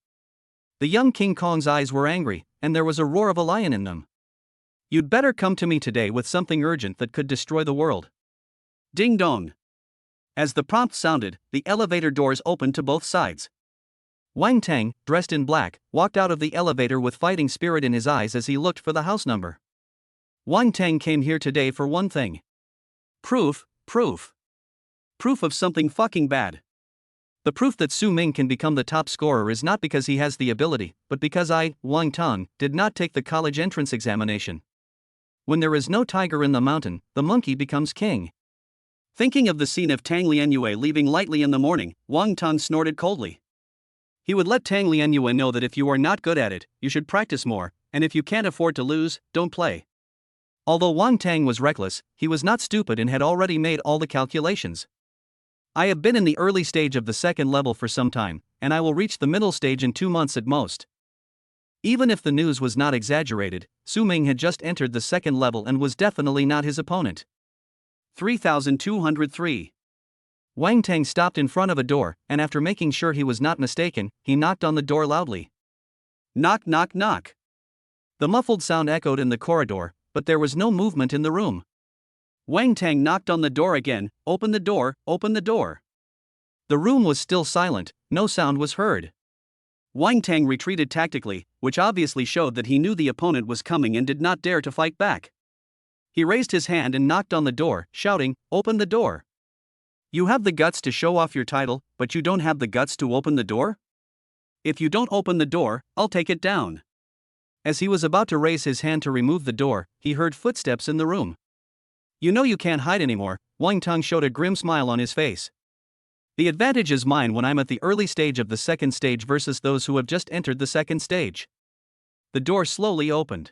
The young King Kong's eyes were angry, and there was a roar of a lion in them. You'd better come to me today with something urgent that could destroy the world. Ding dong. As the prompt sounded, the elevator doors opened to both sides. Wang Tang, dressed in black, walked out of the elevator with fighting spirit in his eyes as he looked for the house number. Wang Tang came here today for one thing. Proof. Proof of something fucking bad. The proof that Su Ming can become the top scorer is not because he has the ability, but because I, Wang Tang, did not take the college entrance examination. When there is no tiger in the mountain, the monkey becomes king. Thinking of the scene of Tang Lianyue leaving lightly in the morning, Wang Tang snorted coldly. He would let Tang Lianyue know that if you are not good at it, you should practice more, and if you can't afford to lose, don't play. Although Wang Tang was reckless, he was not stupid and had already made all the calculations. I have been in the early stage of the second level for some time, and I will reach the middle stage in 2 months at most. Even if the news was not exaggerated, Su Ming had just entered the second level and was definitely not his opponent. 3203. Wang Tang stopped in front of a door, and after making sure he was not mistaken, he knocked on the door loudly. Knock knock knock. The muffled sound echoed in the corridor, but there was no movement in the room. Wang Tang knocked on the door again. Open the door, open the door. The room was still silent, no sound was heard. Wang Tang retreated tactically, which obviously showed that he knew the opponent was coming and did not dare to fight back. He raised his hand and knocked on the door, shouting, "Open the door." You have the guts to show off your title, but you don't have the guts to open the door? If you don't open the door, I'll take it down. As he was about to raise his hand to remove the door, he heard footsteps in the room. You know you can't hide anymore. Wang Tang showed a grim smile on his face. The advantage is mine when I'm at the early stage of the second stage versus those who have just entered the second stage. The door slowly opened.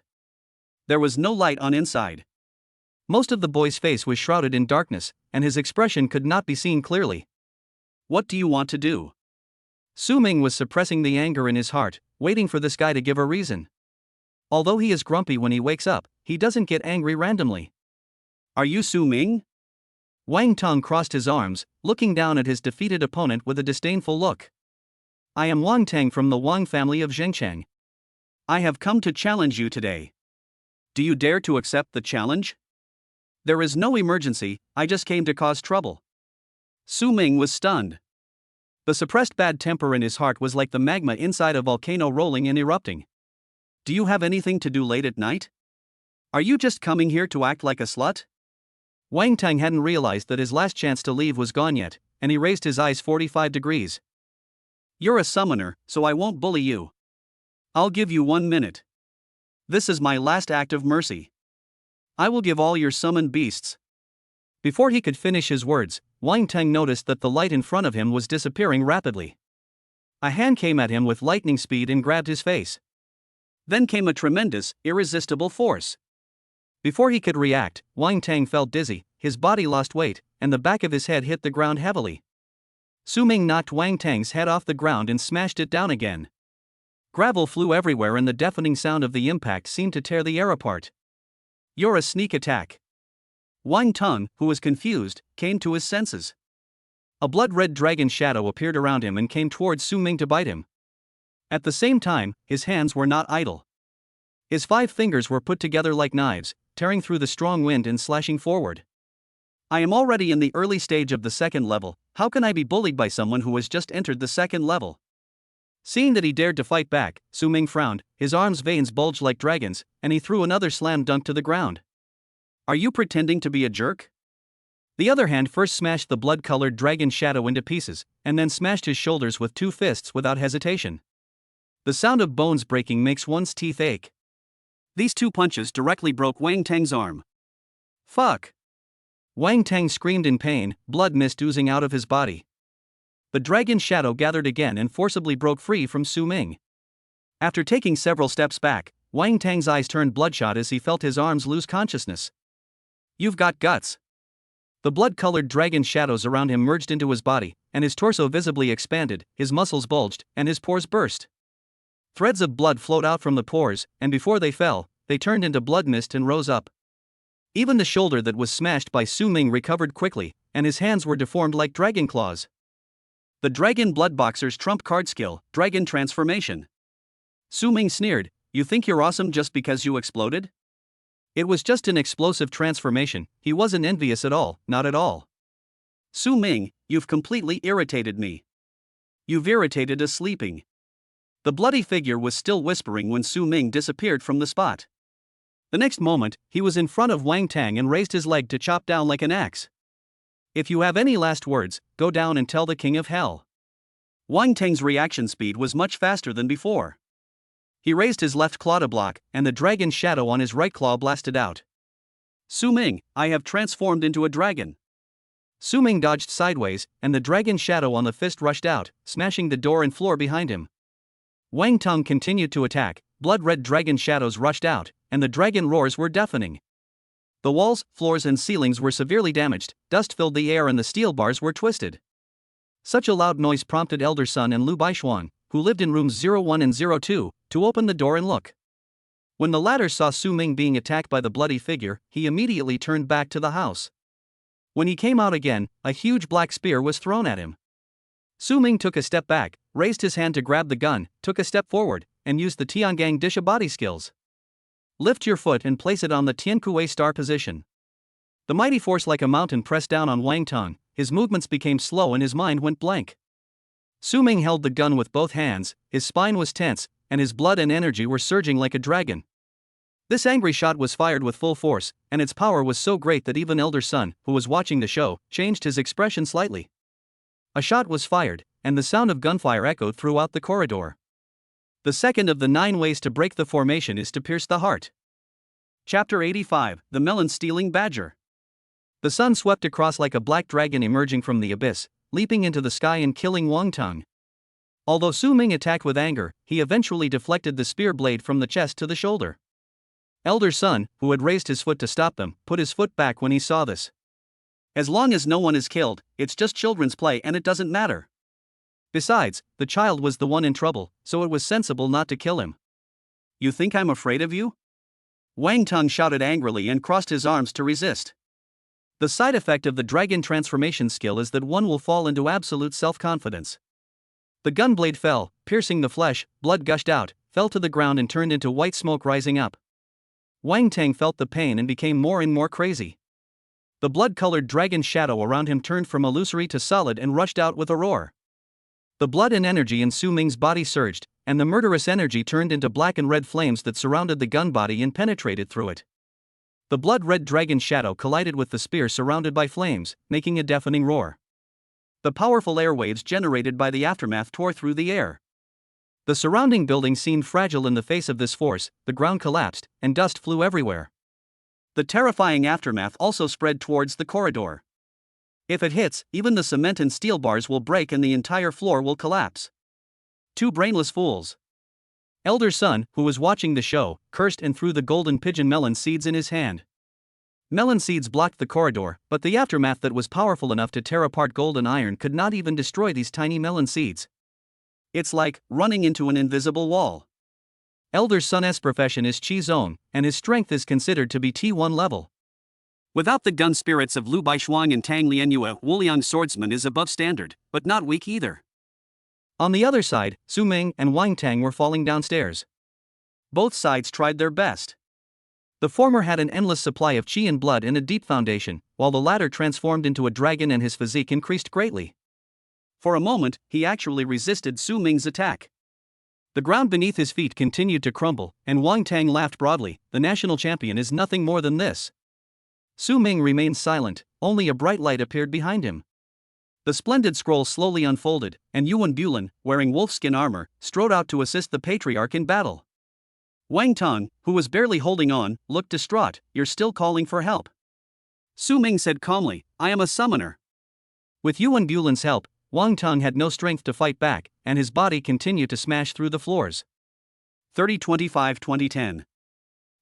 There was no light on inside. Most of the boy's face was shrouded in darkness, and his expression could not be seen clearly. What do you want to do? Su Ming was suppressing the anger in his heart, waiting for this guy to give a reason. Although he is grumpy when he wakes up, he doesn't get angry randomly. Are you Su Ming? Wang Tang crossed his arms, looking down at his defeated opponent with a disdainful look. I am Wang Tang from the Wang family of Zhengchang. I have come to challenge you today. Do you dare to accept the challenge? There is no emergency, I just came to cause trouble. Su Ming was stunned. The suppressed bad temper in his heart was like the magma inside a volcano rolling and erupting. Do you have anything to do late at night? Are you just coming here to act like a slut? Wang Tang hadn't realized that his last chance to leave was gone yet, and he raised his eyes 45 degrees. You're a summoner, so I won't bully you. I'll give you 1 minute. This is my last act of mercy. I will give all your summoned beasts. Before he could finish his words, Wang Tang noticed that the light in front of him was disappearing rapidly. A hand came at him with lightning speed and grabbed his face. Then came a tremendous, irresistible force. Before he could react, Wang Tang felt dizzy, his body lost weight, and the back of his head hit the ground heavily. Su Ming knocked Wang Tang's head off the ground and smashed it down again. Gravel flew everywhere and the deafening sound of the impact seemed to tear the air apart. You're a sneak attack. Wang Tang, who was confused, came to his senses. A blood-red dragon shadow appeared around him and came towards Su Ming to bite him. At the same time, his hands were not idle. His 5 fingers were put together like knives, tearing through the strong wind and slashing forward. I am already in the early stage of the second level, how can I be bullied by someone who has just entered the second level? Seeing that he dared to fight back, Su Ming frowned, his arms' veins bulged like dragons, and he threw another slam dunk to the ground. Are you pretending to be a jerk? The other hand first smashed the blood-colored dragon shadow into pieces, and then smashed his shoulders with 2 fists without hesitation. The sound of bones breaking makes one's teeth ache. These 2 punches directly broke Wang Tang's arm. Fuck! Wang Tang screamed in pain, blood mist oozing out of his body. The dragon shadow gathered again and forcibly broke free from Su Ming. After taking several steps back, Wang Tang's eyes turned bloodshot as he felt his arms lose consciousness. You've got guts. The blood-colored dragon shadows around him merged into his body, and his torso visibly expanded, his muscles bulged, and his pores burst. Threads of blood flowed out from the pores, and before they fell, they turned into blood mist and rose up. Even the shoulder that was smashed by Su Ming recovered quickly, and his hands were deformed like dragon claws. The Dragon Blood Boxer's trump card skill, Dragon Transformation. Su Ming sneered, you think you're awesome just because you exploded? It was just an explosive transformation, he wasn't envious at all, not at all. Su Ming, you've completely irritated me. You've irritated us sleeping. The bloody figure was still whispering when Su Ming disappeared from the spot. The next moment, he was in front of Wang Tang and raised his leg to chop down like an axe. If you have any last words, go down and tell the King of Hell. Wang Tang's reaction speed was much faster than before. He raised his left claw to block, and the dragon shadow on his right claw blasted out. Su Ming, I have transformed into a dragon. Su Ming dodged sideways, and the dragon shadow on the fist rushed out, smashing the door and floor behind him. Wang Tang continued to attack, blood-red dragon shadows rushed out, and the dragon roars were deafening. The walls, floors and ceilings were severely damaged, dust filled the air and the steel bars were twisted. Such a loud noise prompted Elder Sun and Lu Baishuan, who lived in rooms 01 and 02, to open the door and look. When the latter saw Su Ming being attacked by the bloody figure, he immediately turned back to the house. When he came out again, a huge black spear was thrown at him. Su Ming took a step back, raised his hand to grab the gun, took a step forward, and used the Tiangang Disha body skills. Lift your foot and place it on the Tiankue star position. The mighty force like a mountain pressed down on Wang Tong, his movements became slow and his mind went blank. Su Ming held the gun with both hands, his spine was tense, and his blood and energy were surging like a dragon. This angry shot was fired with full force, and its power was so great that even Elder Sun, who was watching the show, changed his expression slightly. A shot was fired, and the sound of gunfire echoed throughout the corridor. The second of the 9 ways to break the formation is to pierce the heart. Chapter 85, The Melon-Stealing Badger. The sun swept across like a black dragon emerging from the abyss, leaping into the sky and killing Wang Tong. Although Su Ming attacked with anger, he eventually deflected the spear blade from the chest to the shoulder. Elder Sun, who had raised his foot to stop them, put his foot back when he saw this. As long as no one is killed, it's just children's play and it doesn't matter. Besides, the child was the one in trouble, so it was sensible not to kill him. You think I'm afraid of you? Wang Tong shouted angrily and crossed his arms to resist. The side effect of the dragon transformation skill is that one will fall into absolute self-confidence. The gun blade fell, piercing the flesh, blood gushed out, fell to the ground and turned into white smoke rising up. Wang Tang felt the pain and became more and more crazy. The blood-colored dragon shadow around him turned from illusory to solid and rushed out with a roar. The blood and energy in Su Ming's body surged, and the murderous energy turned into black and red flames that surrounded the gun body and penetrated through it. The blood-red dragon shadow collided with the spear surrounded by flames, making a deafening roar. The powerful airwaves generated by the aftermath tore through the air. The surrounding building seemed fragile in the face of this force, the ground collapsed, and dust flew everywhere. The terrifying aftermath also spread towards the corridor. If it hits, even the cement and steel bars will break and the entire floor will collapse. 2 brainless fools. Elder Sun, who was watching the show, cursed and threw the golden pigeon melon seeds in his hand. Melon seeds blocked the corridor, but the aftermath that was powerful enough to tear apart gold and iron could not even destroy these tiny melon seeds. It's like running into an invisible wall. Elder Sun's profession is Qi Zone, and his strength is considered to be T1 level. Without the gun spirits of Lu Baishuang and Tang Lianyue, Wuliang swordsman is above standard, but not weak either. On the other side, Su Ming and Wang Tang were falling downstairs. Both sides tried their best. The former had an endless supply of qi and blood in a deep foundation, while the latter transformed into a dragon and his physique increased greatly. For a moment, he actually resisted Su Ming's attack. The ground beneath his feet continued to crumble, and Wang Tang laughed broadly. The national champion is nothing more than this. Su Ming remained silent, only a bright light appeared behind him. The splendid scroll slowly unfolded, and Yuan Bulan, wearing wolfskin armor, strode out to assist the patriarch in battle. Wang Tong, who was barely holding on, looked distraught. You're still calling for help? Su Ming said calmly, I am a summoner. With Yuan Bulan's help, Wang Tong had no strength to fight back, and his body continued to smash through the floors. 30-25-2010.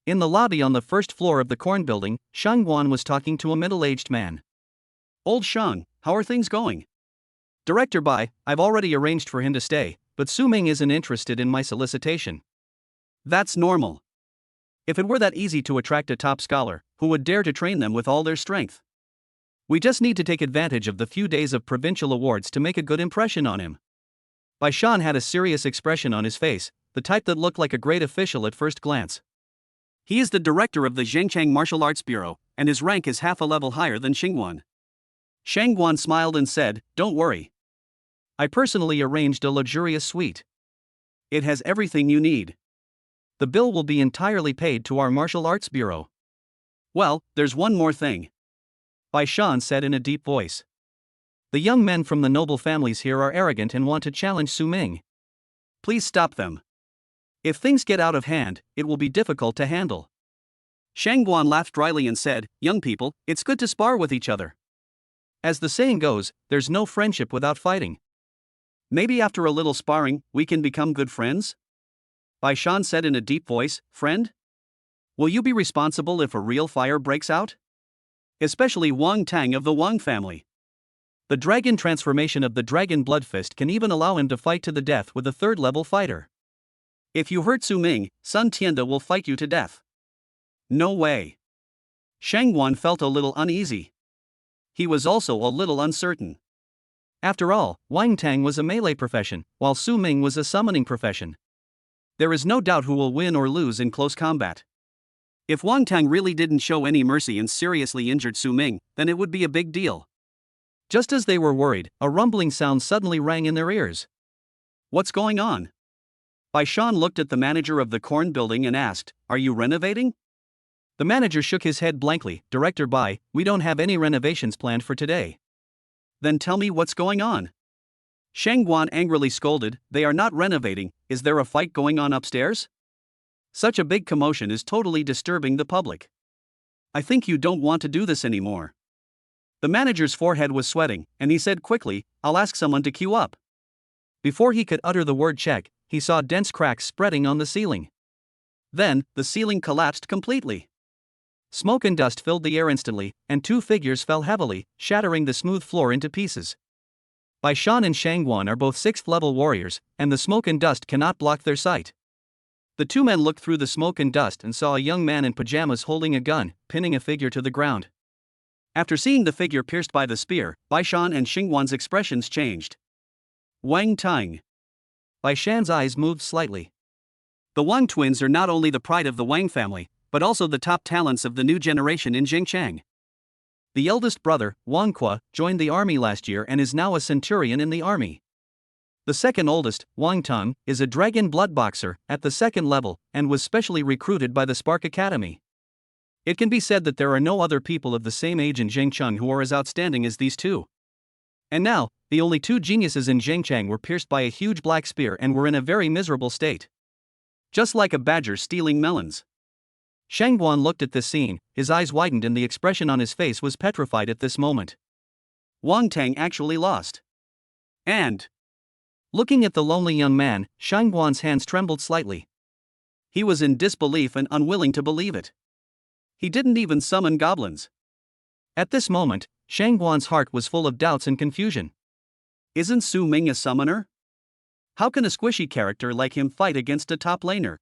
In the lobby on the first floor of the corn building, Shang Guan was talking to a middle-aged man. Old Shang, how are things going? Director Bai, I've already arranged for him to stay, but Su Ming isn't interested in my solicitation. That's normal. If it were that easy to attract a top scholar, who would dare to train them with all their strength? We just need to take advantage of the few days of provincial awards to make a good impression on him. Bai Shan had a serious expression on his face, the type that looked like a great official at first glance. He is the director of the Zhengchang Martial Arts Bureau, and his rank is half a level higher than Xingguan. Shang Guan smiled and said, Don't worry. I personally arranged a luxurious suite. It has everything you need. The bill will be entirely paid to our Martial Arts Bureau. Well, there's one more thing. Bai Shan said in a deep voice. The young men from the noble families here are arrogant and want to challenge Su Ming. Please stop them. If things get out of hand, it will be difficult to handle. Shang Guan laughed dryly and said, Young people, it's good to spar with each other. As the saying goes, there's no friendship without fighting. Maybe after a little sparring, we can become good friends? Bai Shan said in a deep voice, Friend? Will you be responsible if a real fire breaks out? Especially Wang Tang of the Wang family. The dragon transformation of the dragon blood fist can even allow him to fight to the death with a third-level fighter. If you hurt Su Ming, Sun Tianda will fight you to death. No way. Shang Guan felt a little uneasy. He was also a little uncertain. After all, Wang Tang was a melee profession, while Su Ming was a summoning profession. There is no doubt who will win or lose in close combat. If Wang Tang really didn't show any mercy and seriously injured Su Ming, then it would be a big deal. Just as they were worried, a rumbling sound suddenly rang in their ears. What's going on? Bai Shan looked at the manager of the corn building and asked, Are you renovating? The manager shook his head blankly. Director Bai, we don't have any renovations planned for today. Then tell me what's going on. Shang Guan angrily scolded, They are not renovating, is there a fight going on upstairs? Such a big commotion is totally disturbing the public. I think you don't want to do this anymore. The manager's forehead was sweating, and he said quickly, I'll ask someone to queue up. Before he could utter the word check, he saw dense cracks spreading on the ceiling. Then, the ceiling collapsed completely. Smoke and dust filled the air instantly, and two figures fell heavily, shattering the smooth floor into pieces. Bai Shan and Shangguan are both 6th-level warriors, and the smoke and dust cannot block their sight. The two men looked through the smoke and dust and saw a young man in pajamas holding a gun, pinning a figure to the ground. After seeing the figure pierced by the spear, Bai Shan and Xingguan's expressions changed. Wang Tang. Bai Shan's eyes moved slightly. The Wang twins are not only the pride of the Wang family, but also the top talents of the new generation in Jingchang. The eldest brother, Wang Qua, joined the army last year and is now a centurion in the army. The second oldest, Wang Tong, is a dragon blood boxer at the 2nd level and was specially recruited by the Spark Academy. It can be said that there are no other people of the same age in Zhengcheng who are as outstanding as these two. And now, the only two geniuses in Zhengcheng were pierced by a huge black spear and were in a very miserable state. Just like a badger stealing melons. Shangguan looked at this scene, his eyes widened and the expression on his face was petrified at this moment. Wang Tang actually lost. And looking at the lonely young man, Shangguan's hands trembled slightly. He was in disbelief and unwilling to believe it. He didn't even summon goblins. At this moment, Shangguan's heart was full of doubts and confusion. Isn't Su Ming a summoner? How can a squishy character like him fight against a top laner?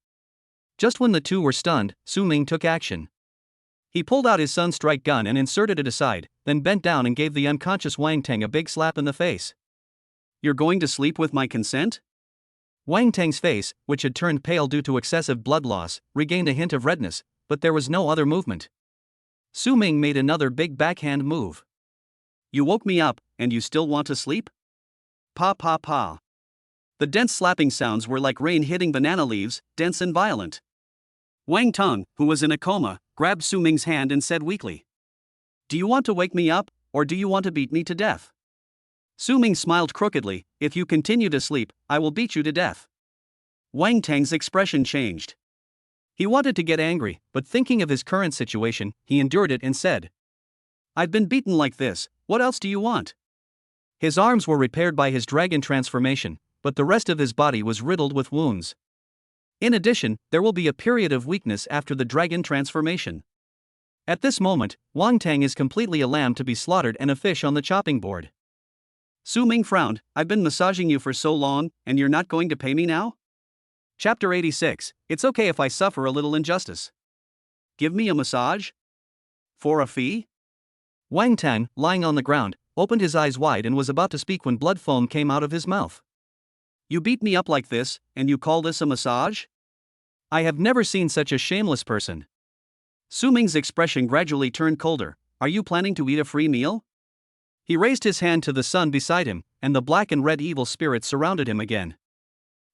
Just when the two were stunned, Su Ming took action. He pulled out his sunstrike gun and inserted it aside, then bent down and gave the unconscious Wang Tang a big slap in the face. You're going to sleep with my consent? Wang Tang's face, which had turned pale due to excessive blood loss, regained a hint of redness, but there was no other movement. Su Ming made another big backhand move. You woke me up, and you still want to sleep? Pa pa pa. The dense slapping sounds were like rain hitting banana leaves, dense and violent. Wang Tong, who was in a coma, grabbed Su Ming's hand and said weakly, Do you want to wake me up, or do you want to beat me to death? Su Ming smiled crookedly, If you continue to sleep, I will beat you to death. Wang Tang's expression changed. He wanted to get angry, but thinking of his current situation, he endured it and said, I've been beaten like this, what else do you want? His arms were repaired by his dragon transformation, but the rest of his body was riddled with wounds. In addition, there will be a period of weakness after the dragon transformation. At this moment, Wang Tang is completely a lamb to be slaughtered and a fish on the chopping board. Su Ming frowned, I've been massaging you for so long, and you're not going to pay me now? Chapter 86, It's okay if I suffer a little injustice. Give me a massage? For a fee? Wang Tang, lying on the ground, opened his eyes wide and was about to speak when blood foam came out of his mouth. You beat me up like this, and you call this a massage? I have never seen such a shameless person. Su Ming's expression gradually turned colder. Are you planning to eat a free meal? He raised his hand to the sun beside him, and the black and red evil spirits surrounded him again.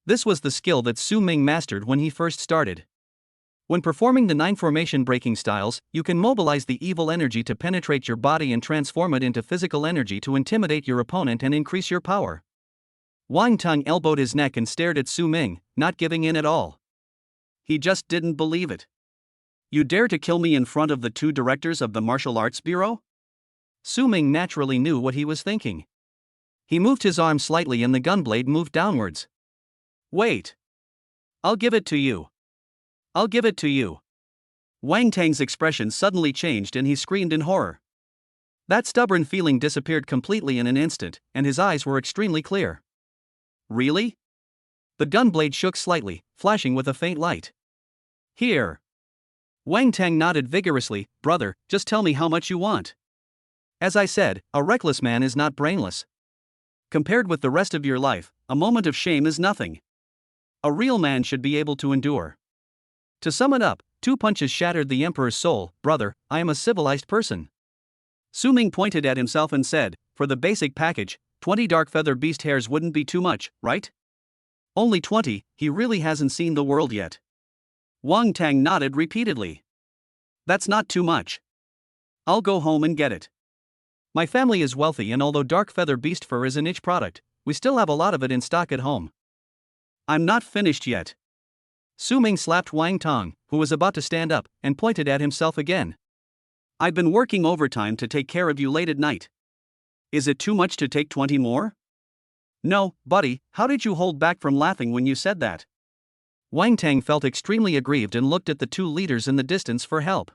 This was the skill that Su Ming mastered when he first started. When performing the 9 formation breaking styles, you can mobilize the evil energy to penetrate your body and transform it into physical energy to intimidate your opponent and increase your power. Wang Tang elbowed his neck and stared at Su Ming, not giving in at all. He just didn't believe it. You dare to kill me in front of the 2 directors of the Martial Arts Bureau? Su Ming naturally knew what he was thinking. He moved his arm slightly and the gunblade moved downwards. Wait. I'll give it to you. I'll give it to you. Wang Tang's expression suddenly changed and he screamed in horror. That stubborn feeling disappeared completely in an instant, and his eyes were extremely clear. Really? The gunblade shook slightly, flashing with a faint light. Here. Wang Tang nodded vigorously, Brother, just tell me how much you want. As I said, a reckless man is not brainless. Compared with the rest of your life, a moment of shame is nothing. A real man should be able to endure. To sum it up, 2 punches shattered the emperor's soul. Brother, I am a civilized person. Su Ming pointed at himself and said, for the basic package, 20 dark feather beast hairs wouldn't be too much, right? Only 20, he really hasn't seen the world yet. Wang Tang nodded repeatedly. That's not too much. I'll go home and get it. My family is wealthy, and although dark feather beast fur is a niche product, we still have a lot of it in stock at home. I'm not finished yet. Su Ming slapped Wang Tang, who was about to stand up, and pointed at himself again. I've been working overtime to take care of you late at night. Is it too much to take 20 more? No, buddy, how did you hold back from laughing when you said that? Wang Tang felt extremely aggrieved and looked at the 2 leaders in the distance for help.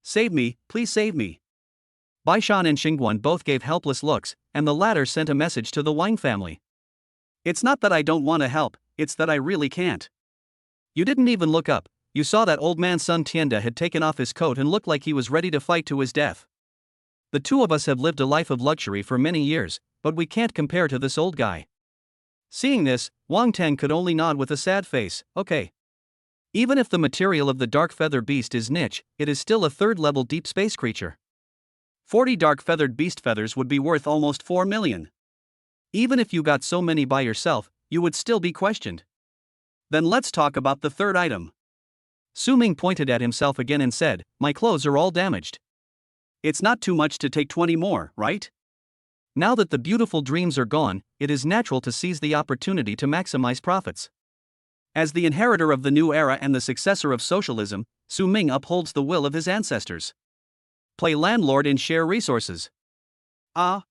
Save me, please save me. Baishan and Xingguan both gave helpless looks, and the latter sent a message to the Wang family. It's not that I don't want to help, it's that I really can't. You didn't even look up. You saw that old man Sun Tianda had taken off his coat and looked like he was ready to fight to his death. The 2 of us have lived a life of luxury for many years, but we can't compare to this old guy. Seeing this, Wang Tang could only nod with a sad face. Okay. Even if the material of the dark feather beast is niche, it is still a 3rd-level deep space creature. 40 dark feathered beast feathers would be worth almost 4 million. Even if you got so many by yourself, you would still be questioned. Then let's talk about the 3rd item. Su Ming pointed at himself again and said, my clothes are all damaged. It's not too much to take 20 more, right? Now that the beautiful dreams are gone, it is natural to seize the opportunity to maximize profits. As the inheritor of the new era and the successor of socialism, Su Ming upholds the will of his ancestors. Play landlord and share resources. Ah.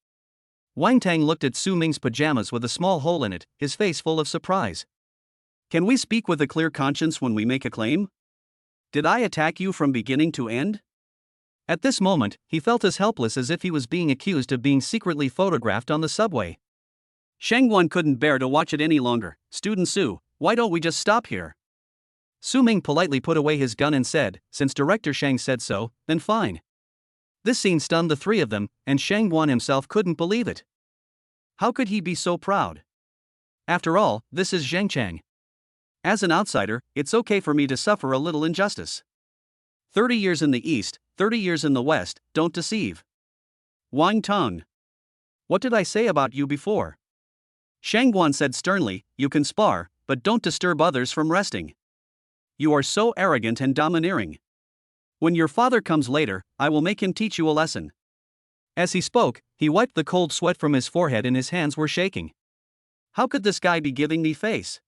Wang Tang looked at Su Ming's pajamas with a small hole in it, his face full of surprise. Can we speak with a clear conscience when we make a claim? Did I attack you from beginning to end? At this moment, he felt as helpless as if he was being accused of being secretly photographed on the subway. Shangguan couldn't bear to watch it any longer. Student Su, why don't we just stop here? Su Ming politely put away his gun and said, since Director Shang said so, then fine. This scene stunned the 3 of them, and Shangguan himself couldn't believe it. How could he be so proud? After all, this is Zhengchang. As an outsider, it's okay for me to suffer a little injustice. 30 years in the East, 30 years in the West, don't deceive. Wang Tang. What did I say about you before? Shangguan said sternly, you can spar, but don't disturb others from resting. You are so arrogant and domineering. When your father comes later, I will make him teach you a lesson. As he spoke, he wiped the cold sweat from his forehead and his hands were shaking. How could this guy be giving me face?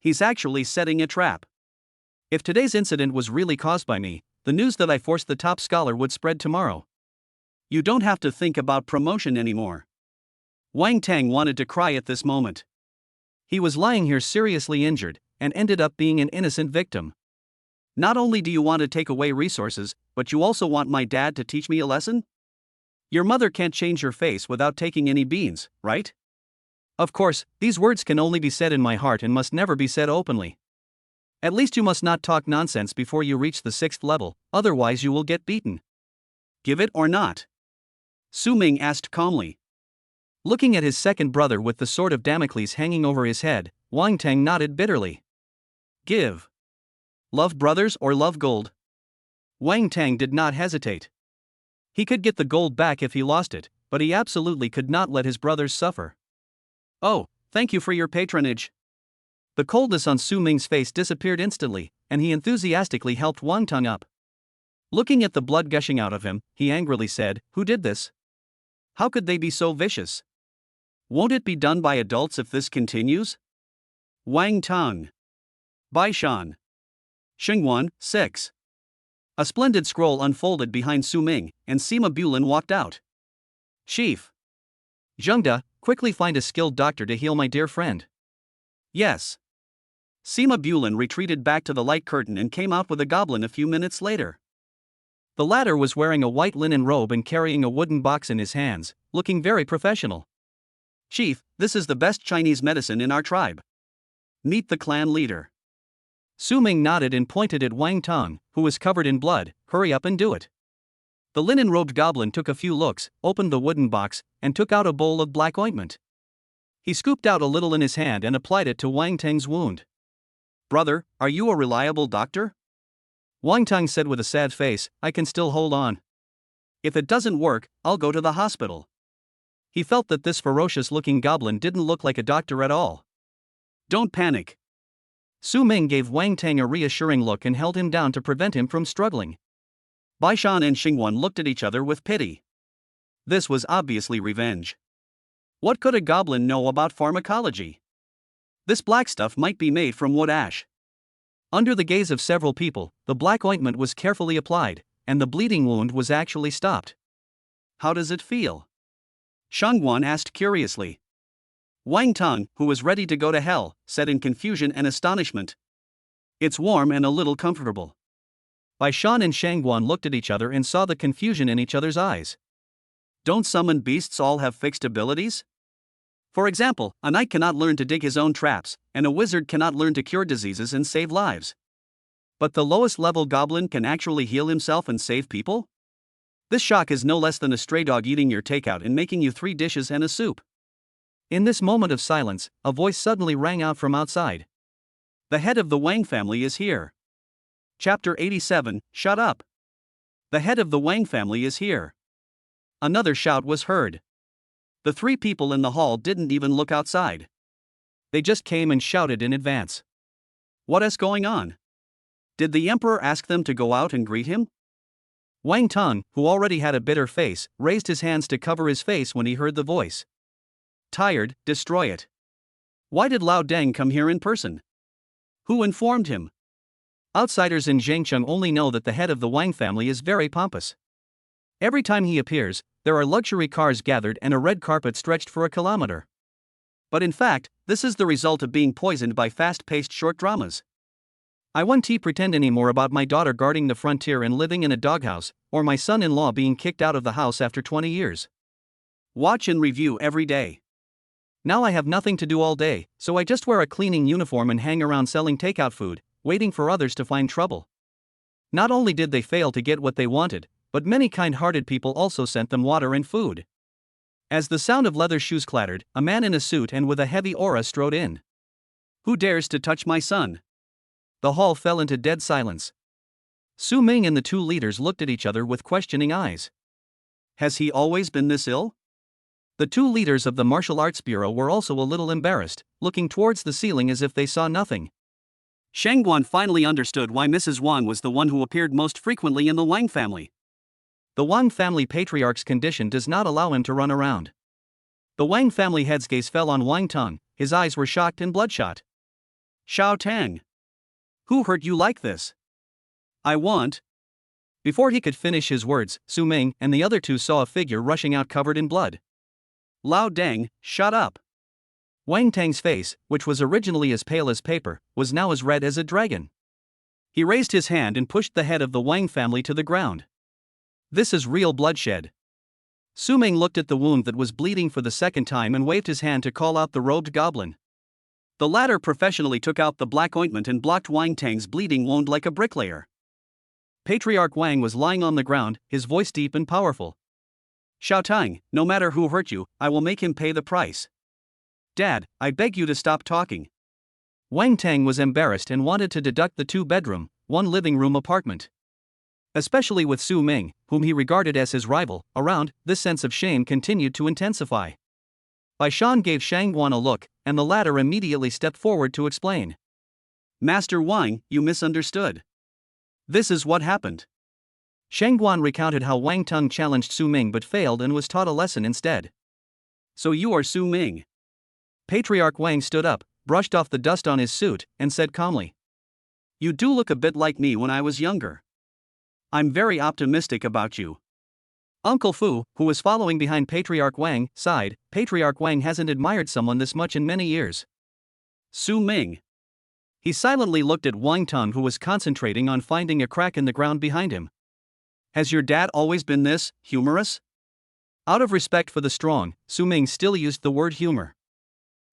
He's actually setting a trap. If today's incident was really caused by me, the news that I forced the top scholar would spread tomorrow. You don't have to think about promotion anymore. Wang Tang wanted to cry at this moment. He was lying here seriously injured, and ended up being an innocent victim. Not only do you want to take away resources, but you also want my dad to teach me a lesson? Your mother can't change her face without taking any beans, right? Of course, these words can only be said in my heart and must never be said openly. At least you must not talk nonsense before you reach the 6th level, otherwise you will get beaten. Give it or not? Su Ming asked calmly. Looking at his second brother with the sword of Damocles hanging over his head, Wang Tang nodded bitterly. Give. Love brothers or love gold? Wang Tang did not hesitate. He could get the gold back if he lost it, but he absolutely could not let his brothers suffer. Oh, thank you for your patronage. The coldness on Su Ming's face disappeared instantly, and he enthusiastically helped Wang Tang up. Looking at the blood gushing out of him, he angrily said, who did this? How could they be so vicious? Won't it be done by adults if this continues? Wang Tang. Baishan. Xingguan, 6. A splendid scroll unfolded behind Su Ming, and Sima Bulin walked out. Chief. Zhengda, quickly find a skilled doctor to heal my dear friend. Yes. Sima Bulin retreated back to the light curtain and came out with a goblin a few minutes later. The latter was wearing a white linen robe and carrying a wooden box in his hands, looking very professional. Chief, this is the best Chinese medicine in our tribe. Meet the clan leader. Su Ming nodded and pointed at Wang Tang, who was covered in blood. Hurry up and do it. The linen-robed goblin took a few looks, opened the wooden box, and took out a bowl of black ointment. He scooped out a little in his hand and applied it to Wang Tang's wound. Brother, are you a reliable doctor? Wang Tang said with a sad face, I can still hold on. If it doesn't work, I'll go to the hospital. He felt that this ferocious-looking goblin didn't look like a doctor at all. Don't panic. Su Ming gave Wang Tang a reassuring look and held him down to prevent him from struggling. Bai Shan and Xingguan looked at each other with pity. This was obviously revenge. What could a goblin know about pharmacology? This black stuff might be made from wood ash. Under the gaze of several people, the black ointment was carefully applied, and the bleeding wound was actually stopped. How does it feel? Shangguan asked curiously. Wang Tang, who was ready to go to hell, said in confusion and astonishment. It's warm and a little comfortable. Bai Shan and Shangguan looked at each other and saw the confusion in each other's eyes. Don't summoned beasts all have fixed abilities? For example, a knight cannot learn to dig his own traps, and a wizard cannot learn to cure diseases and save lives. But the lowest level goblin can actually heal himself and save people? This shock is no less than a stray dog eating your takeout and making you 3 dishes and a soup. In this moment of silence, a voice suddenly rang out from outside. The head of the Wang family is here. Chapter 87, Shut up! The head of the Wang family is here. Another shout was heard. The 3 people in the hall didn't even look outside. They just came and shouted in advance. What is going on? Did the emperor ask them to go out and greet him? Wang Tang, who already had a bitter face, raised his hands to cover his face when he heard the voice. Tired, destroy it. Why did Lao Deng come here in person? Who informed him? Outsiders in Zhangcheng only know that the head of the Wang family is very pompous. Every time he appears, there are luxury cars gathered and a red carpet stretched for a kilometer. But in fact, this is the result of being poisoned by fast-paced short dramas. I won't pretend anymore about my daughter guarding the frontier and living in a doghouse, or my son-in-law being kicked out of the house after 20 years. Watch and review every day. Now I have nothing to do all day, so I just wear a cleaning uniform and hang around selling takeout food, waiting for others to find trouble. Not only did they fail to get what they wanted, but many kind-hearted people also sent them water and food. As the sound of leather shoes clattered, a man in a suit and with a heavy aura strode in. Who dares to touch my son? The hall fell into dead silence. Su Ming and the 2 leaders looked at each other with questioning eyes. Has he always been this ill? The 2 leaders of the Martial Arts Bureau were also a little embarrassed, looking towards the ceiling as if they saw nothing. Shangguan finally understood why Mrs. Wang was the one who appeared most frequently in the Wang family. The Wang family patriarch's condition does not allow him to run around. The Wang family head's gaze fell on Wang Tang, his eyes were shocked and bloodshot. Xiao Tang. Who hurt you like this? I want. Before he could finish his words, Su Ming and the other 2 saw a figure rushing out covered in blood. Lao Deng, shut up. Wang Tang's face, which was originally as pale as paper, was now as red as a dragon. He raised his hand and pushed the head of the Wang family to the ground. This is real bloodshed. Su Ming looked at the wound that was bleeding for the second time and waved his hand to call out the robed goblin. The latter professionally took out the black ointment and blocked Wang Tang's bleeding wound like a bricklayer. Patriarch Wang was lying on the ground, his voice deep and powerful. Xiao Tang, no matter who hurt you, I will make him pay the price. Dad, I beg you to stop talking. Wang Tang was embarrassed and wanted to deduct the 2-bedroom, 1 living room apartment. Especially with Su Ming, whom he regarded as his rival, around, this sense of shame continued to intensify. Bai Shan gave Shangguan a look, and the latter immediately stepped forward to explain. Master Wang, you misunderstood. This is what happened. Shangguan recounted how Wang Tang challenged Su Ming but failed and was taught a lesson instead. So you are Su Ming. Patriarch Wang stood up, brushed off the dust on his suit, and said calmly. You do look a bit like me when I was younger. I'm very optimistic about you. Uncle Fu, who was following behind Patriarch Wang, sighed. Patriarch Wang hasn't admired someone this much in many years. Su Ming. He silently looked at Wang Tang, who was concentrating on finding a crack in the ground behind him. Has your dad always been this humorous? Out of respect for the strong, Su Ming still used the word humor.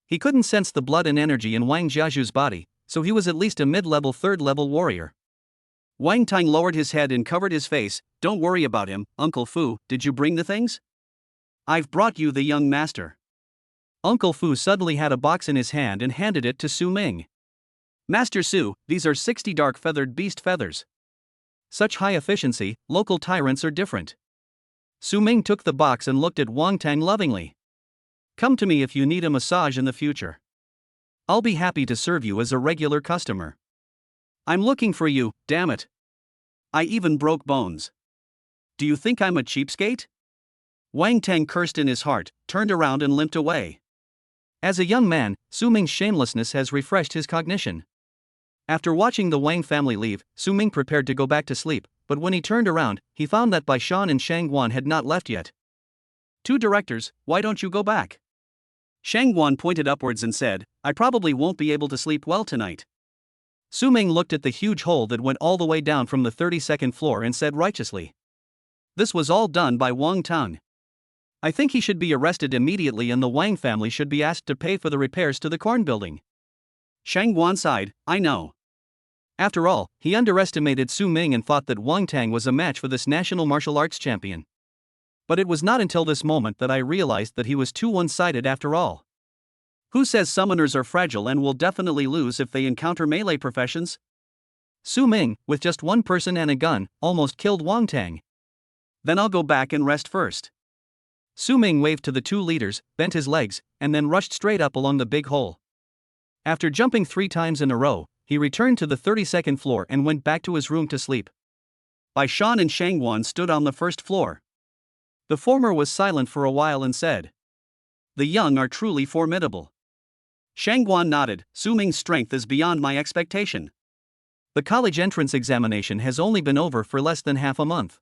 He couldn't sense the blood and energy in Wang Jiaju's body, so he was at least a mid-level 3rd-level warrior. Wang Tang lowered his head and covered his face. Don't worry about him, Uncle Fu. Did you bring the things? I've brought you the young master. Uncle Fu suddenly had a box in his hand and handed it to Su Ming. Master Su, these are 60 dark feathered beast feathers. Such high efficiency, local tyrants are different. Su Ming took the box and looked at Wang Tang lovingly. Come to me if you need a massage in the future. I'll be happy to serve you as a regular customer. I'm looking for you, damn it. I even broke bones. Do you think I'm a cheapskate? Wang Tang cursed in his heart, turned around and limped away. As a young man, Su Ming's shamelessness has refreshed his cognition. After watching the Wang family leave, Su Ming prepared to go back to sleep, but when he turned around, he found that Bai Shan and Shang Guan had not left yet. Two directors, why don't you go back? Shang Guan pointed upwards and said, I probably won't be able to sleep well tonight. Su Ming looked at the huge hole that went all the way down from the 32nd floor and said righteously. This was all done by Wang Tang. I think he should be arrested immediately and the Wang family should be asked to pay for the repairs to the corn building. Shang Guan sighed, I know. After all, he underestimated Su Ming and thought that Wang Tang was a match for this national martial arts champion. But it was not until this moment that I realized that he was too one-sided after all. Who says summoners are fragile and will definitely lose if they encounter melee professions? Su Ming, with just one person and a gun, almost killed Wang Tang. Then I'll go back and rest first. Su Ming waved to the two leaders, bent his legs, and then rushed straight up along the big hole. After jumping 3 times in a row, he returned to the 32nd floor and went back to his room to sleep. Bai Shan and Shang Guan stood on the first floor. The former was silent for a while and said, The young are truly formidable. Shang Guan nodded, Su Ming's strength is beyond my expectation. The college entrance examination has only been over for less than half a month.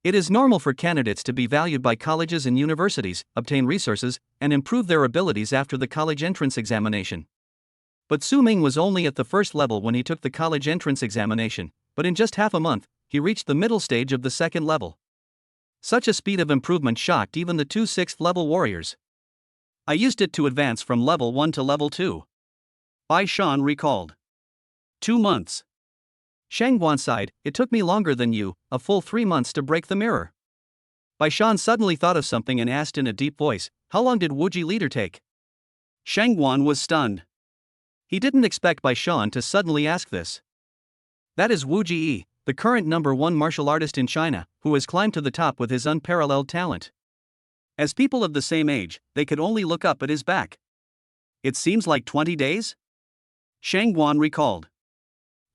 It is normal for candidates to be valued by colleges and universities, obtain resources, and improve their abilities after the college entrance examination. But Su Ming was only at the first level when he took the college entrance examination, but in just half a month, he reached the middle stage of the second level. Such a speed of improvement shocked even the 2 6th-level warriors. I used it to advance from level 1 to level 2. Bai Shan recalled. 2 months. Shang Guan sighed, it took me longer than you, a full 3 months to break the mirror. Bai Shan suddenly thought of something and asked in a deep voice, how long did Wuji leader take? Shang Guan was stunned. He didn't expect Bai Shan to suddenly ask this. That is Wu Ji, the current #1 martial artist in China, who has climbed to the top with his unparalleled talent. As people of the same age, they could only look up at his back. It seems like 20 days? Shang Guan recalled.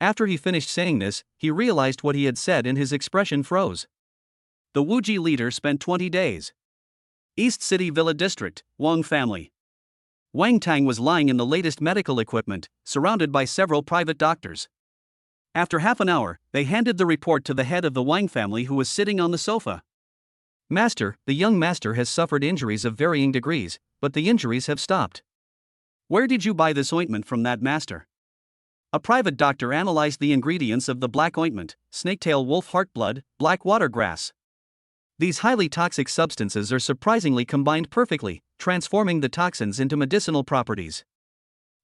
After he finished saying this, he realized what he had said and his expression froze. The Wu Ji leader spent 20 days. East City Villa District, Wang family. Wang Tang was lying in the latest medical equipment, surrounded by several private doctors. After half an hour, they handed the report to the head of the Wang family who was sitting on the sofa. Master, the young master has suffered injuries of varying degrees, but the injuries have stopped. Where did you buy this ointment from that master? A private doctor analyzed the ingredients of the black ointment, snaketail wolf heart blood, black water grass. These highly toxic substances are surprisingly combined perfectly, transforming the toxins into medicinal properties.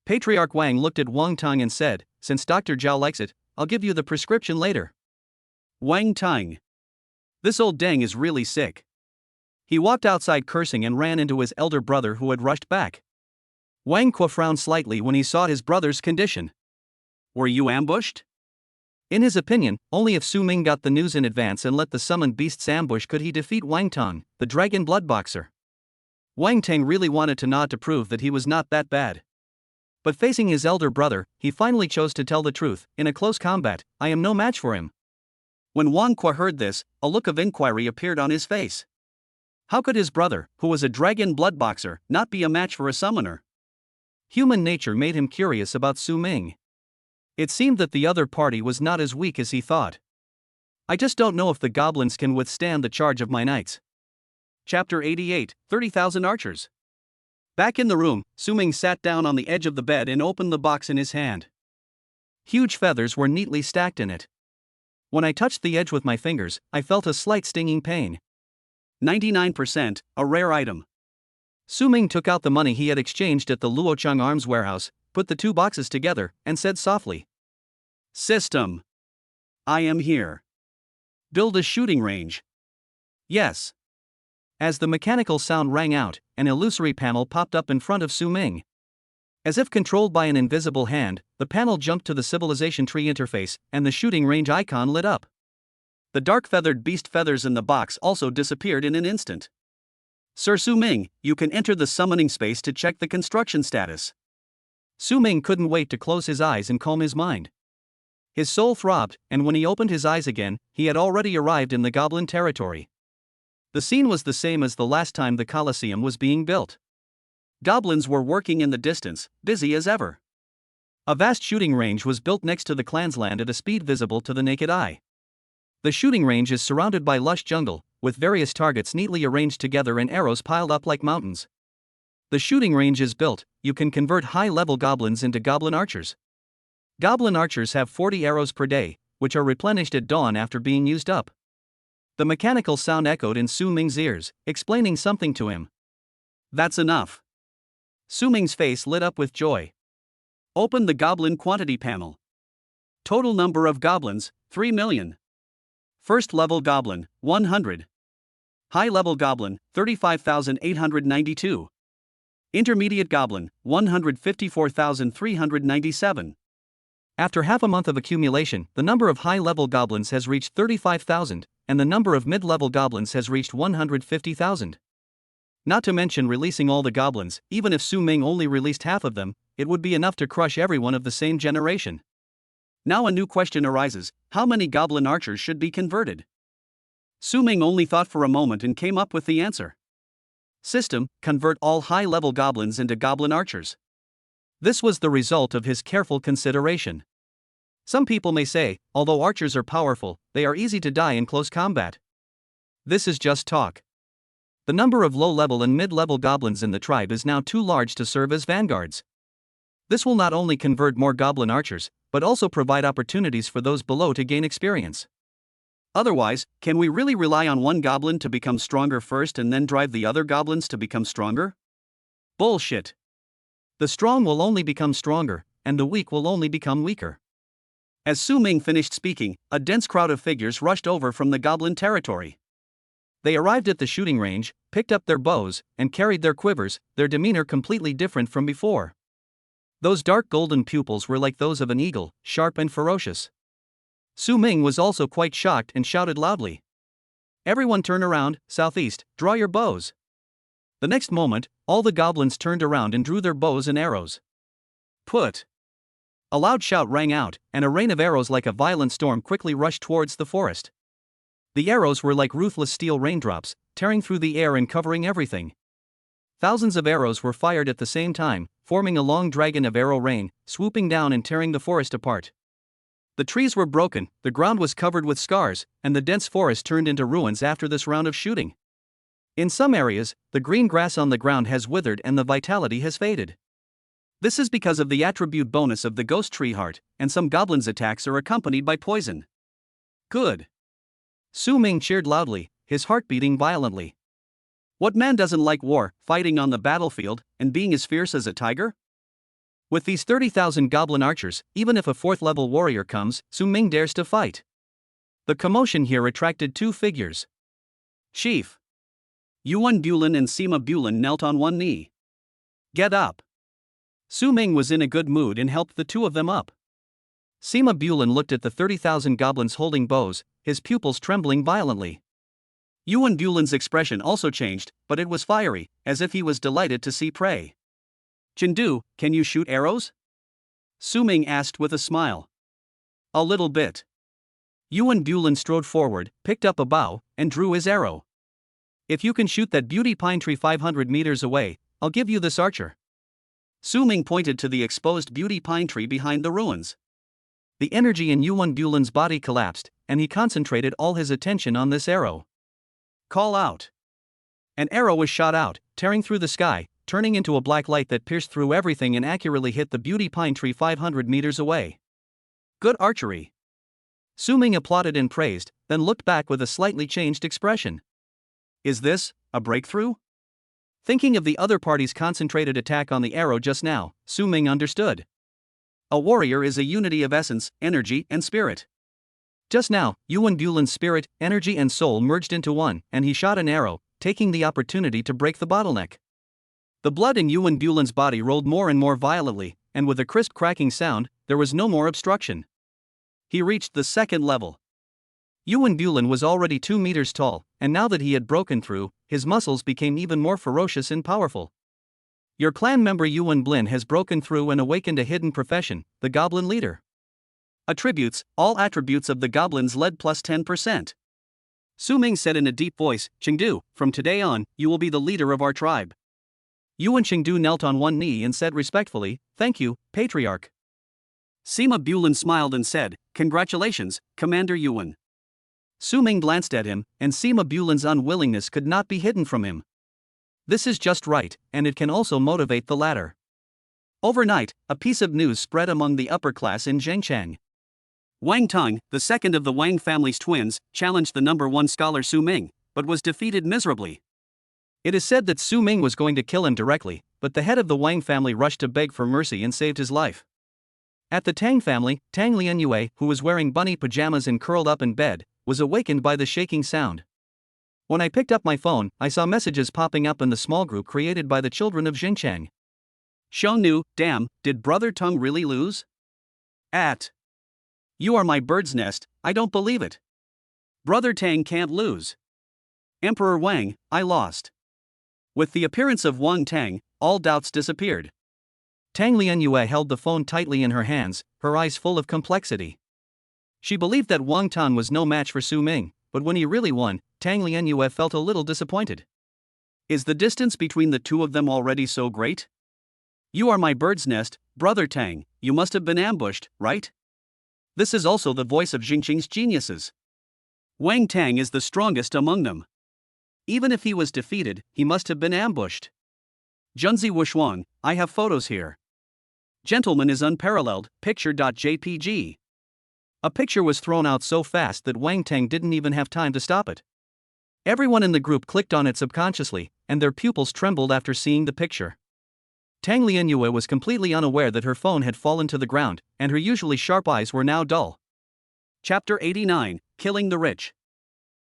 Patriarch Wang looked at Wang Tang and said, since Dr. Zhao likes it, I'll give you the prescription later. Wang Tang. This old dang is really sick. He walked outside cursing and ran into his elder brother who had rushed back. Wang Kuo frowned slightly when he saw his brother's condition. Were you ambushed? In his opinion, only if Su Ming got the news in advance and let the summoned beasts ambush could he defeat Wang Tang, the dragon blood boxer. Wang Tang really wanted to nod to prove that he was not that bad. But facing his elder brother, he finally chose to tell the truth, in a close combat, I am no match for him. When Wang Kuo heard this, a look of inquiry appeared on his face. How could his brother, who was a dragon blood boxer, not be a match for a summoner? Human nature made him curious about Su Ming. It seemed that the other party was not as weak as he thought. I just don't know if the goblins can withstand the charge of my knights. Chapter 88, 30,000 Archers. Back in the room, Su Ming sat down on the edge of the bed and opened the box in his hand. Huge feathers were neatly stacked in it. When I touched the edge with my fingers, I felt a slight stinging pain. 99%, a rare item. Su Ming took out the money he had exchanged at the Luocheng Arms Warehouse, put the 2 boxes together, and said softly. System. I am here. Build a shooting range. Yes. As the mechanical sound rang out, an illusory panel popped up in front of Su Ming. As if controlled by an invisible hand, the panel jumped to the civilization tree interface, and the shooting range icon lit up. The dark feathered beast feathers in the box also disappeared in an instant. Sir Su Ming, you can enter the summoning space to check the construction status. Su Ming couldn't wait to close his eyes and calm his mind. His soul throbbed, and when he opened his eyes again, he had already arrived in the goblin territory. The scene was the same as the last time the Colosseum was being built. Goblins were working in the distance, busy as ever. A vast shooting range was built next to the clan's land at a speed visible to the naked eye. The shooting range is surrounded by lush jungle, with various targets neatly arranged together and arrows piled up like mountains. The shooting range is built, you can convert high-level goblins into goblin archers. Goblin archers have 40 arrows per day, which are replenished at dawn after being used up. The mechanical sound echoed in Su Ming's ears, explaining something to him. That's enough. Su Ming's face lit up with joy. Open the goblin quantity panel. Total number of goblins, 3 million. First level goblin, 100. High level goblin, 35,892. Intermediate goblin, 154,397. After half a month of accumulation, the number of high-level goblins has reached 35,000, and the number of mid-level goblins has reached 150,000. Not to mention releasing all the goblins, even if Su Ming only released half of them, it would be enough to crush everyone of the same generation. Now a new question arises, how many goblin archers should be converted? Su Ming only thought for a moment and came up with the answer. System, convert all high-level goblins into goblin archers. This was the result of his careful consideration. Some people may say, although archers are powerful, they are easy to die in close combat. This is just talk. The number of low-level and mid-level goblins in the tribe is now too large to serve as vanguards. This will not only convert more goblin archers, but also provide opportunities for those below to gain experience. Otherwise, can we really rely on one goblin to become stronger first and then drive the other goblins to become stronger? Bullshit. The strong will only become stronger, and the weak will only become weaker. As Su Ming finished speaking, a dense crowd of figures rushed over from the goblin territory. They arrived at the shooting range, picked up their bows, and carried their quivers, their demeanor completely different from before. Those dark golden pupils were like those of an eagle, sharp and ferocious. Su Ming was also quite shocked and shouted loudly. Everyone turn around, southeast, draw your bows. The next moment, all the goblins turned around and drew their bows and arrows. Put! A loud shout rang out, and a rain of arrows like a violent storm quickly rushed towards the forest. The arrows were like ruthless steel raindrops, tearing through the air and covering everything. Thousands of arrows were fired at the same time, forming a long dragon of arrow rain, swooping down and tearing the forest apart. The trees were broken, the ground was covered with scars, and the dense forest turned into ruins after this round of shooting. In some areas, the green grass on the ground has withered and the vitality has faded. This is because of the attribute bonus of the ghost tree heart, and some goblins' attacks are accompanied by poison. Good. Su Ming cheered loudly, his heart beating violently. What man doesn't like war, fighting on the battlefield, and being as fierce as a tiger? With these 30,000 goblin archers, even if a 4th-level warrior comes, Su Ming dares to fight. The commotion here attracted two figures. Chief Yuan Bulin and Sima Bulin knelt on one knee. Get up. Su Ming was in a good mood and helped the two of them up. Sima Bulin looked at the 30,000 goblins holding bows, his pupils trembling violently. Yuan Bulin's expression also changed, but it was fiery, as if he was delighted to see prey. Jindu, can you shoot arrows? Su Ming asked with a smile. A little bit. Yuan Bulin strode forward, picked up a bow, and drew his arrow. If you can shoot that beauty pine tree 500 meters away, I'll give you this archer. Su Ming pointed to the exposed beauty pine tree behind the ruins. The energy in Yuan Bulin's body collapsed, and he concentrated all his attention on this arrow. Call out. An arrow was shot out, tearing through the sky, turning into a black light that pierced through everything and accurately hit the beauty pine tree 500 meters away. Good archery. Su Ming applauded and praised, then looked back with a slightly changed expression. Is this a breakthrough? Thinking of the other party's concentrated attack on the arrow just now, Su Ming understood. A warrior is a unity of essence, energy, and spirit. Just now, Yuan Bulin's spirit, energy and soul merged into one, and he shot an arrow, taking the opportunity to break the bottleneck. The blood in Yuan Bulin's body rolled more and more violently, and with a crisp cracking sound, there was no more obstruction. He reached the 2nd level. Yuan Bulin was already 2 meters tall, and now that he had broken through, his muscles became even more ferocious and powerful. Your clan member Yuan Blin has broken through and awakened a hidden profession, the goblin leader. Attributes: all attributes of the goblins led plus 10%. Su Ming said in a deep voice, Chengdu, from today on, you will be the leader of our tribe. Yuan Chengdu knelt on one knee and said respectfully, thank you, patriarch. Sima Bulin smiled and said, congratulations, Commander Yuan. Su Ming glanced at him, and Sima Bulin's unwillingness could not be hidden from him. This is just right, and it can also motivate the latter. Overnight, a piece of news spread among the upper class in Zhengchang. Wang Tong, the second of the Wang family's twins, challenged the number 1 scholar Su Ming, but was defeated miserably. It is said that Su Ming was going to kill him directly, but the head of the Wang family rushed to beg for mercy and saved his life. At the Tang family, Tang Lianyue, who was wearing bunny pajamas and curled up in bed, was awakened by the shaking sound. When I picked up my phone, I saw messages popping up in the small group created by the children of Xinjiang. Xiongnu, damn, did Brother Tong really lose? You are my bird's nest, I don't believe it. Brother Tang can't lose. Emperor Wang, I lost. With the appearance of Wang Tang, all doubts disappeared. Tang Lianyue held the phone tightly in her hands, her eyes full of complexity. She believed that Wang Tan was no match for Su Ming, but when he really won, Tang Lianyue felt a little disappointed. Is the distance between the two of them already so great? You are my bird's nest, Brother Tang, you must have been ambushed, right? This is also the voice of Xingqing's geniuses. Wang Tang is the strongest among them. Even if he was defeated, he must have been ambushed. Junzi Wushuang, I have photos here. Gentleman is unparalleled, picture.jpg. A picture was thrown out so fast that Wang Tang didn't even have time to stop it. Everyone in the group clicked on it subconsciously, and their pupils trembled after seeing the picture. Tang Lianyue was completely unaware that her phone had fallen to the ground, and her usually sharp eyes were now dull. Chapter 89, Killing the Rich.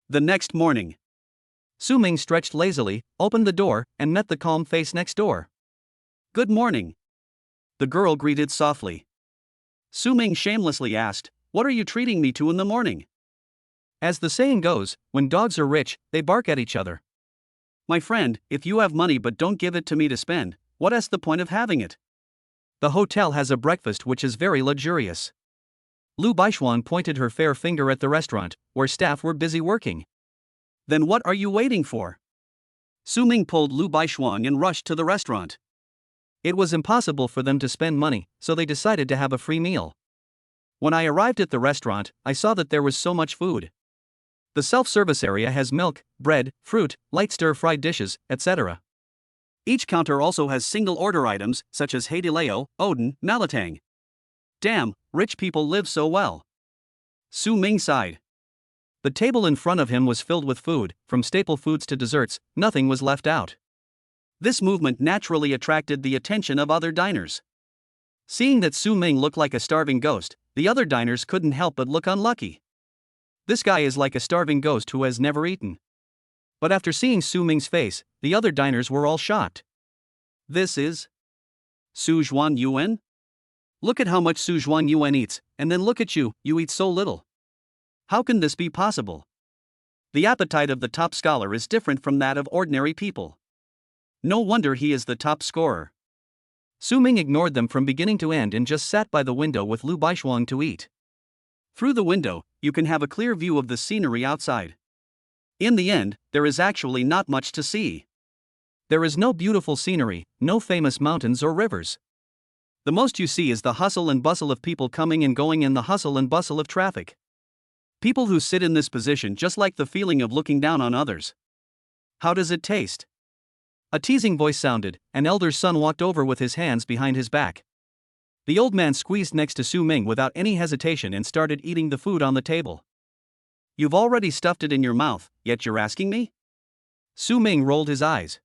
The next morning. Su Ming stretched lazily, opened the door, and met the calm face next door. Good morning. The girl greeted softly. Su Ming shamelessly asked, what are you treating me to in the morning? As the saying goes, when dogs are rich, they bark at each other. My friend, if you have money but don't give it to me to spend, what is the point of having it? The hotel has a breakfast which is very luxurious. Lu Baishuan pointed her fair finger at the restaurant, where staff were busy working. Then what are you waiting for? Su Ming pulled Lu Baishuan and rushed to the restaurant. It was impossible for them to spend money, so they decided to have a free meal. When I arrived at the restaurant, I saw that there was so much food. The self-service area has milk, bread, fruit, light stir-fried dishes, etc. Each counter also has single-order items, such as heideleo, oden, malatang. Damn, rich people live so well. Su Ming sighed. The table in front of him was filled with food, from staple foods to desserts, nothing was left out. This movement naturally attracted the attention of other diners. Seeing that Su Ming looked like a starving ghost, the other diners couldn't help but look unlucky. This guy is like a starving ghost who has never eaten. But after seeing Su Ming's face, the other diners were all shocked. This is Su Zhuan Yuan? Look at how much Su Zhuan Yuan eats, and then look at you, you eat so little. How can this be possible? The appetite of the top scholar is different from that of ordinary people. No wonder he is the top scorer. Su Ming ignored them from beginning to end and just sat by the window with Lu Baishuang to eat. Through the window, you can have a clear view of the scenery outside. In the end, there is actually not much to see. There is no beautiful scenery, no famous mountains or rivers. The most you see is the hustle and bustle of people coming and going and the hustle and bustle of traffic. People who sit in this position just like the feeling of looking down on others. How does it taste? A teasing voice sounded, an elder's son walked over with his hands behind his back. The old man squeezed next to Su Ming without any hesitation and started eating the food on the table. You've already stuffed it in your mouth, yet you're asking me? Su Ming rolled his eyes.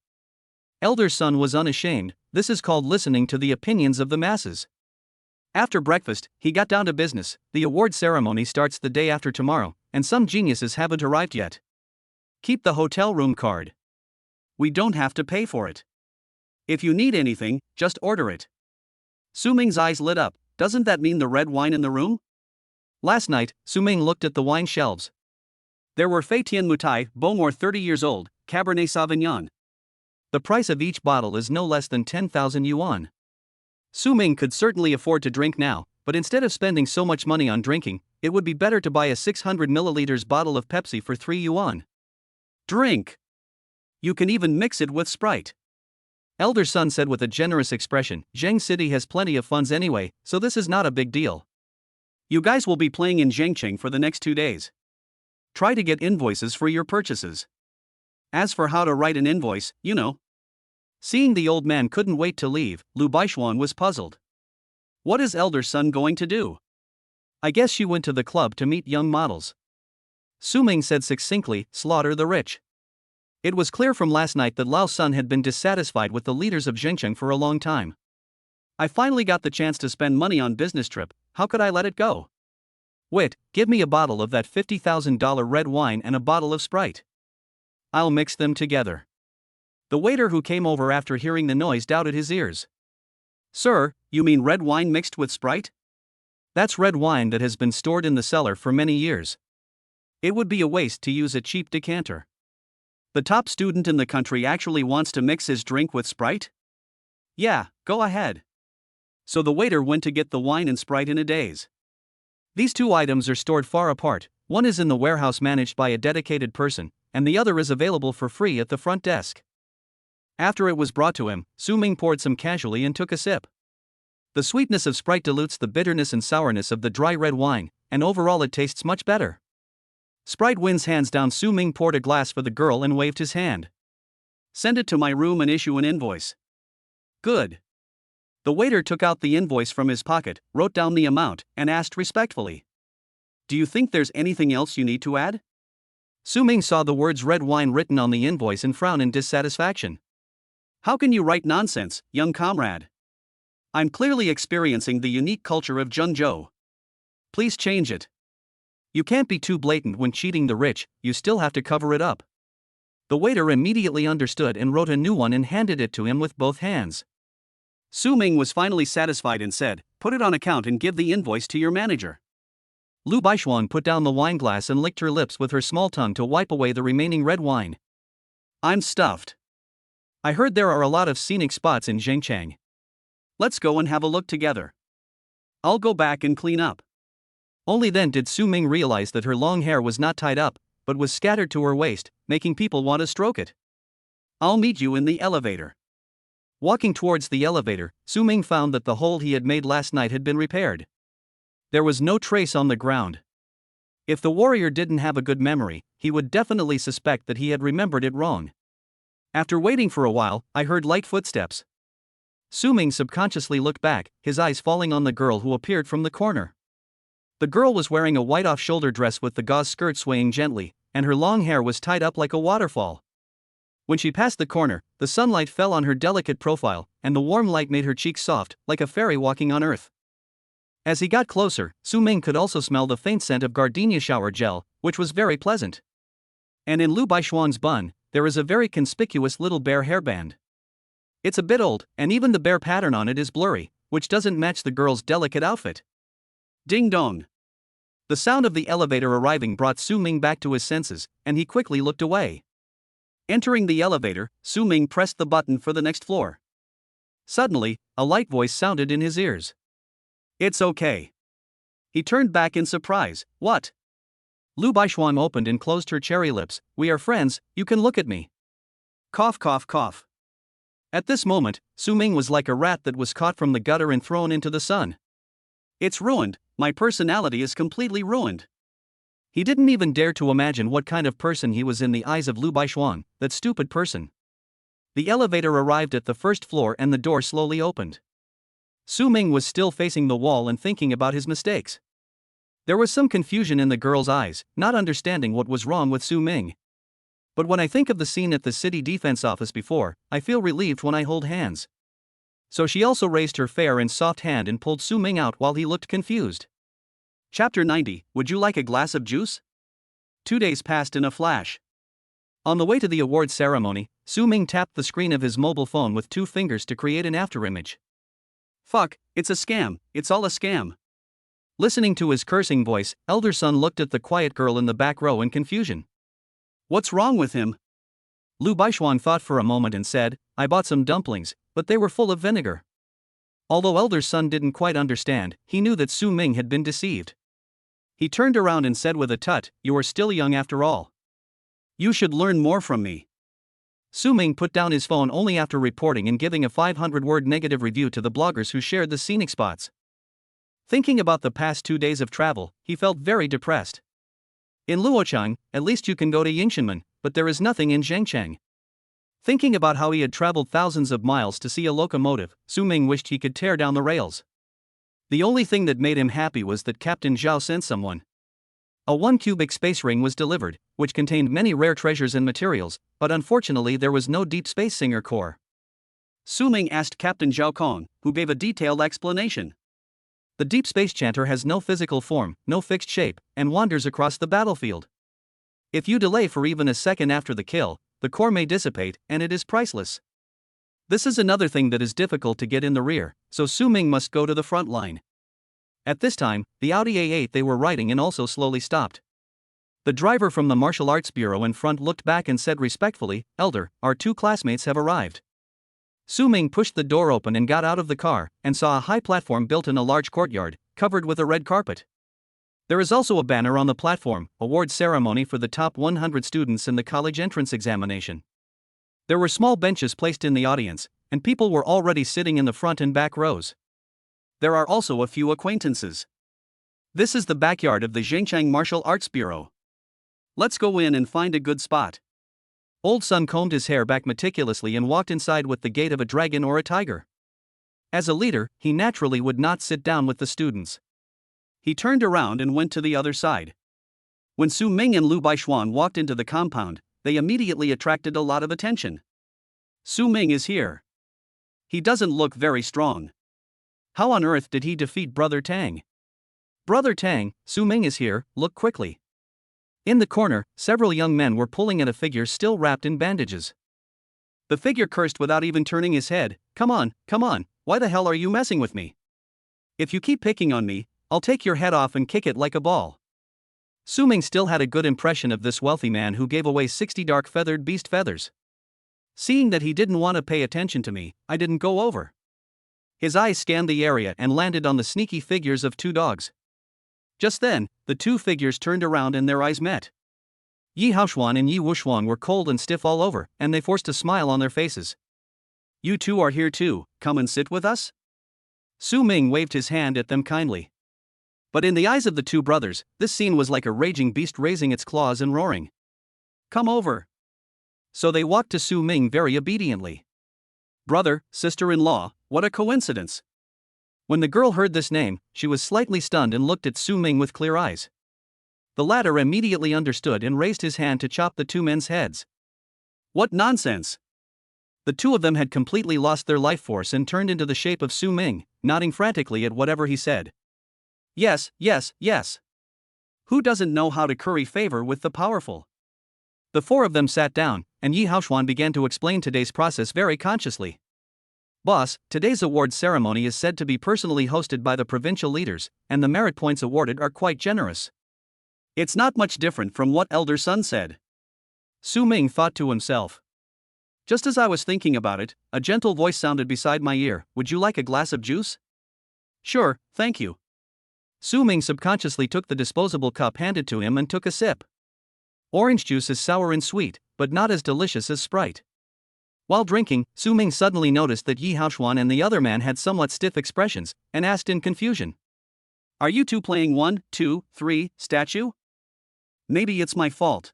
Elder son was unashamed, this is called listening to the opinions of the masses. After breakfast, he got down to business. The award ceremony starts the day after tomorrow, and some geniuses haven't arrived yet. Keep the hotel room card. We don't have to pay for it. If you need anything, just order it. Su Ming's eyes lit up. Doesn't that mean the red wine in the room? Last night, Su Ming looked at the wine shelves. There were Fei Tian Mutai, Beaumont 30 years old, Cabernet Sauvignon. The price of each bottle is no less than 10,000 yuan. Su Ming could certainly afford to drink now, but instead of spending so much money on drinking, it would be better to buy a 600 milliliters bottle of Pepsi for 3 yuan. Drink! You can even mix it with Sprite. Elder son said with a generous expression, Zheng City has plenty of funds anyway, so this is not a big deal. You guys will be playing in Zhengcheng for the next 2 days. Try to get invoices for your purchases. As for how to write an invoice, you know. Seeing the old man couldn't wait to leave, Lu Baishuan was puzzled. What is elder son going to do? I guess she went to the club to meet young models. Su Ming said succinctly, slaughter the rich. It was clear from last night that Lao Sun had been dissatisfied with the leaders of Zhengcheng for a long time. I finally got the chance to spend money on business trip, how could I let it go? Wait, give me a bottle of that $50,000 red wine and a bottle of Sprite. I'll mix them together. The waiter who came over after hearing the noise doubted his ears. Sir, you mean red wine mixed with Sprite? That's red wine that has been stored in the cellar for many years. It would be a waste to use a cheap decanter. The top student in the country actually wants to mix his drink with Sprite? Yeah, go ahead. So the waiter went to get the wine and Sprite in a daze. These two items are stored far apart, one is in the warehouse managed by a dedicated person, and the other is available for free at the front desk. After it was brought to him, Su Ming poured some casually and took a sip. The sweetness of Sprite dilutes the bitterness and sourness of the dry red wine, and overall it tastes much better. Sprite wins hands down. Su Ming poured a glass for the girl and waved his hand. Send it to my room and issue an invoice. Good. The waiter took out the invoice from his pocket, wrote down the amount, and asked respectfully. Do you think there's anything else you need to add? Su Ming saw the words red wine written on the invoice and frowned in dissatisfaction. How can you write nonsense, young comrade? I'm clearly experiencing the unique culture of Zhengzhou. Please change it. You can't be too blatant when cheating the rich, you still have to cover it up. The waiter immediately understood and wrote a new one and handed it to him with both hands. Su Ming was finally satisfied and said, put it on account and give the invoice to your manager. Lu Baishuan put down the wine glass and licked her lips with her small tongue to wipe away the remaining red wine. I'm stuffed. I heard there are a lot of scenic spots in Zhengcheng. Let's go and have a look together. I'll go back and clean up. Only then did Su Ming realize that her long hair was not tied up, but was scattered to her waist, making people want to stroke it. I'll meet you in the elevator. Walking towards the elevator, Su Ming found that the hole he had made last night had been repaired. There was no trace on the ground. If the warrior didn't have a good memory, he would definitely suspect that he had remembered it wrong. After waiting for a while, I heard light footsteps. Su Ming subconsciously looked back, his eyes falling on the girl who appeared from the corner. The girl was wearing a white off-shoulder dress with the gauze skirt swaying gently, and her long hair was tied up like a waterfall. When she passed the corner, the sunlight fell on her delicate profile, and the warm light made her cheeks soft, like a fairy walking on earth. As he got closer, Su Ming could also smell the faint scent of gardenia shower gel, which was very pleasant. And in Lu Baishuan's bun, there is a very conspicuous little bear hairband. It's a bit old, and even the bear pattern on it is blurry, which doesn't match the girl's delicate outfit. Ding dong. The sound of the elevator arriving brought Su Ming back to his senses, and he quickly looked away. Entering the elevator, Su Ming pressed the button for the next floor. Suddenly, a light voice sounded in his ears. It's okay. He turned back in surprise. What? Lu Baishuan opened and closed her cherry lips. We are friends, you can look at me. Cough cough cough. At this moment, Su Ming was like a rat that was caught from the gutter and thrown into the sun. It's ruined, my personality is completely ruined. He didn't even dare to imagine what kind of person he was in the eyes of Lu Baishuan, that stupid person. The elevator arrived at the first floor and the door slowly opened. Su Ming was still facing the wall and thinking about his mistakes. There was some confusion in the girl's eyes, not understanding what was wrong with Su Ming. But when I think of the scene at the city defense office before, I feel relieved when I hold hands. So she also raised her fair and soft hand and pulled Su Ming out while he looked confused. Chapter 90, Would you like a glass of juice? 2 days passed in a flash. On the way to the award ceremony, Su Ming tapped the screen of his mobile phone with 2 fingers to create an afterimage. Fuck, it's a scam, it's all a scam. Listening to his cursing voice, elder son looked at the quiet girl in the back row in confusion. What's wrong with him? Lu Baishuan thought for a moment and said, I bought some dumplings, but they were full of vinegar. Although elder son didn't quite understand, he knew that Su Ming had been deceived. He turned around and said with a tut, you are still young after all. You should learn more from me. Su Ming put down his phone only after reporting and giving a 500-word negative review to the bloggers who shared the scenic spots. Thinking about the past 2 days of travel, he felt very depressed. In Luochang, at least you can go to Yingshanmen, but there is nothing in Zhengchang. Thinking about how he had traveled thousands of miles to see a locomotive, Su Ming wished he could tear down the rails. The only thing that made him happy was that Captain Zhao sent someone. A 1-cubic space ring was delivered, which contained many rare treasures and materials, but unfortunately there was no deep space singer core. Su Ming asked Captain Zhao Kong, who gave a detailed explanation. The deep space chanter has no physical form, no fixed shape, and wanders across the battlefield. If you delay for even a second after the kill, the core may dissipate, and it is priceless. This is another thing that is difficult to get in the rear, so Su Ming must go to the front line. At this time, the Audi A8 they were riding in also slowly stopped. The driver from the Martial Arts Bureau in front looked back and said respectfully, Elder, our 2 classmates have arrived. Su Ming pushed the door open and got out of the car, and saw a high platform built in a large courtyard, covered with a red carpet. There is also a banner on the platform, award ceremony for the top 100 students in the college entrance examination. There were small benches placed in the audience, and people were already sitting in the front and back rows. There are also a few acquaintances. This is the backyard of the Zhengchang Martial Arts Bureau. Let's go in and find a good spot. Old Sun combed his hair back meticulously and walked inside with the gait of a dragon or a tiger. As a leader, he naturally would not sit down with the students. He turned around and went to the other side. When Su Ming and Lu Baishuan walked into the compound, they immediately attracted a lot of attention. Su Ming is here. He doesn't look very strong. How on earth did he defeat Brother Tang? Brother Tang, Su Ming is here, look quickly. In the corner, several young men were pulling at a figure still wrapped in bandages. The figure cursed without even turning his head, come on, why the hell are you messing with me? If you keep picking on me, I'll take your head off and kick it like a ball. Su Ming still had a good impression of this wealthy man who gave away 60 dark feathered beast feathers. Seeing that he didn't want to pay attention to me, I didn't go over. His eyes scanned the area and landed on the sneaky figures of 2 dogs. Just then, the 2 figures turned around and their eyes met. Yi Haoshuan and Yi Wushuan were cold and stiff all over, and they forced a smile on their faces. You 2 are here too, come and sit with us? Su Ming waved his hand at them kindly. But in the eyes of the 2 brothers, this scene was like a raging beast raising its claws and roaring. Come over. So they walked to Su Ming very obediently. Brother, sister-in-law, what a coincidence. When the girl heard this name, she was slightly stunned and looked at Su Ming with clear eyes. The latter immediately understood and raised his hand to chop the 2 men's heads. What nonsense! The 2 of them had completely lost their life force and turned into the shape of Su Ming, nodding frantically at whatever he said. Yes. Who doesn't know how to curry favor with the powerful? The 4 of them sat down, and Yi Haoshuan began to explain today's process very consciously. Boss, today's award ceremony is said to be personally hosted by the provincial leaders, and the merit points awarded are quite generous. It's not much different from what Elder Sun said. Su Ming thought to himself. Just as I was thinking about it, a gentle voice sounded beside my ear, would you like a glass of juice? Sure, thank you. Su Ming subconsciously took the disposable cup handed to him and took a sip. Orange juice is sour and sweet, but not as delicious as Sprite. While drinking, Su Ming suddenly noticed that Yi Haoshuan and the other man had somewhat stiff expressions, and asked in confusion. Are you 2 playing 1, 2, 3, statue? Maybe it's my fault.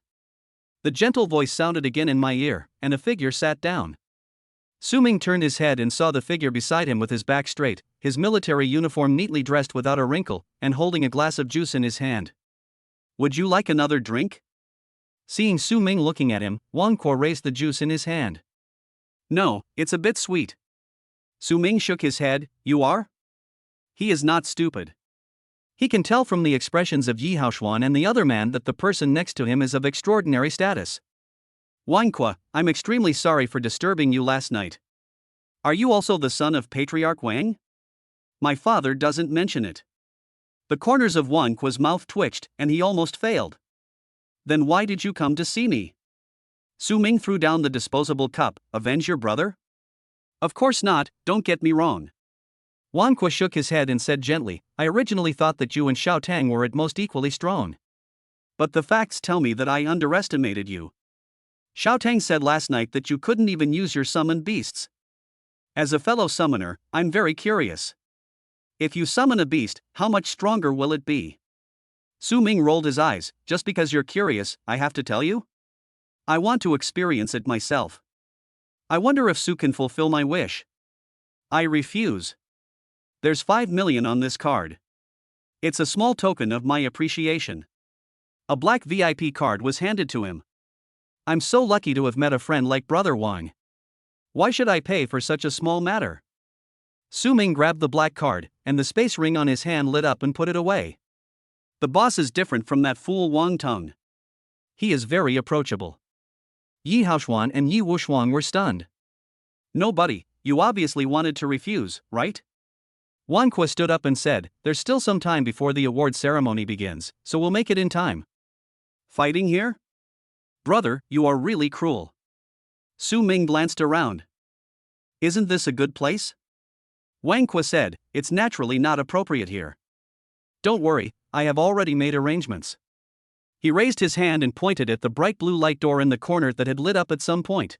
The gentle voice sounded again in my ear, and a figure sat down. Su Ming turned his head and saw the figure beside him with his back straight, his military uniform neatly dressed without a wrinkle, and holding a glass of juice in his hand. Would you like another drink? Seeing Su Ming looking at him, Wang Kuo raised the juice in his hand. No, it's a bit sweet. Su Ming shook his head, you are? He is not stupid. He can tell from the expressions of Yi Haoshuan and the other man that the person next to him is of extraordinary status. Wang Kuo, I'm extremely sorry for disturbing you last night. Are you also the son of Patriarch Wang? My father doesn't mention it. The corners of Wang Qua's mouth twitched, and he almost failed. Then why did you come to see me? Su Ming threw down the disposable cup. Avenge your brother? Of course not, don't get me wrong. Wang Qua shook his head and said gently, I originally thought that you and Xiao Tang were at most equally strong. But the facts tell me that I underestimated you. Xiao Tang said last night that you couldn't even use your summoned beasts. As a fellow summoner, I'm very curious. If you summon a beast, how much stronger will it be? Su Ming rolled his eyes. Just because you're curious, I have to tell you? I want to experience it myself. I wonder if Su can fulfill my wish. I refuse. There's 5 million on this card. It's a small token of my appreciation. A black VIP card was handed to him. I'm so lucky to have met a friend like Brother Wang. Why should I pay for such a small matter? Su Ming grabbed the black card, and the space ring on his hand lit up and put it away. The boss is different from that fool Wang Tong. He is very approachable. Yi Haoxuan and Yi Wushuang were stunned. No, buddy, you obviously wanted to refuse, right? Wang Qua stood up and said, there's still some time before the award ceremony begins, so we'll make it in time. Fighting here? Brother, you are really cruel. Su Ming glanced around. Isn't this a good place? Wang Qua said, it's naturally not appropriate here. Don't worry, I have already made arrangements. He raised his hand and pointed at the bright blue light door in the corner that had lit up at some point.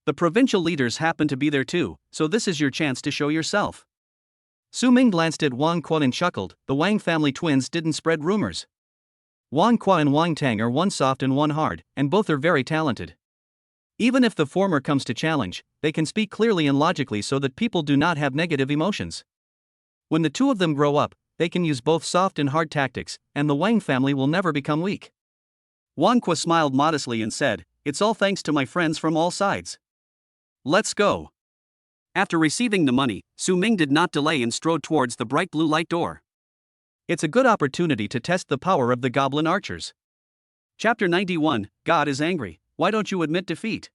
The provincial leaders happen to be there too, so this is your chance to show yourself. Su Ming glanced at Wang Qua and chuckled. The Wang family twins didn't spread rumors. Wang Qua and Wang Tang are one soft and one hard, and both are very talented. Even if the former comes to challenge, they can speak clearly and logically so that people do not have negative emotions. When the two of them grow up, they can use both soft and hard tactics, and the Wang family will never become weak. Wang Qua smiled modestly and said, it's all thanks to my friends from all sides. Let's go. After receiving the money, Su Ming did not delay and strode towards the bright blue light door. It's a good opportunity to test the power of the goblin archers. Chapter 91, God is angry, why don't you admit defeat?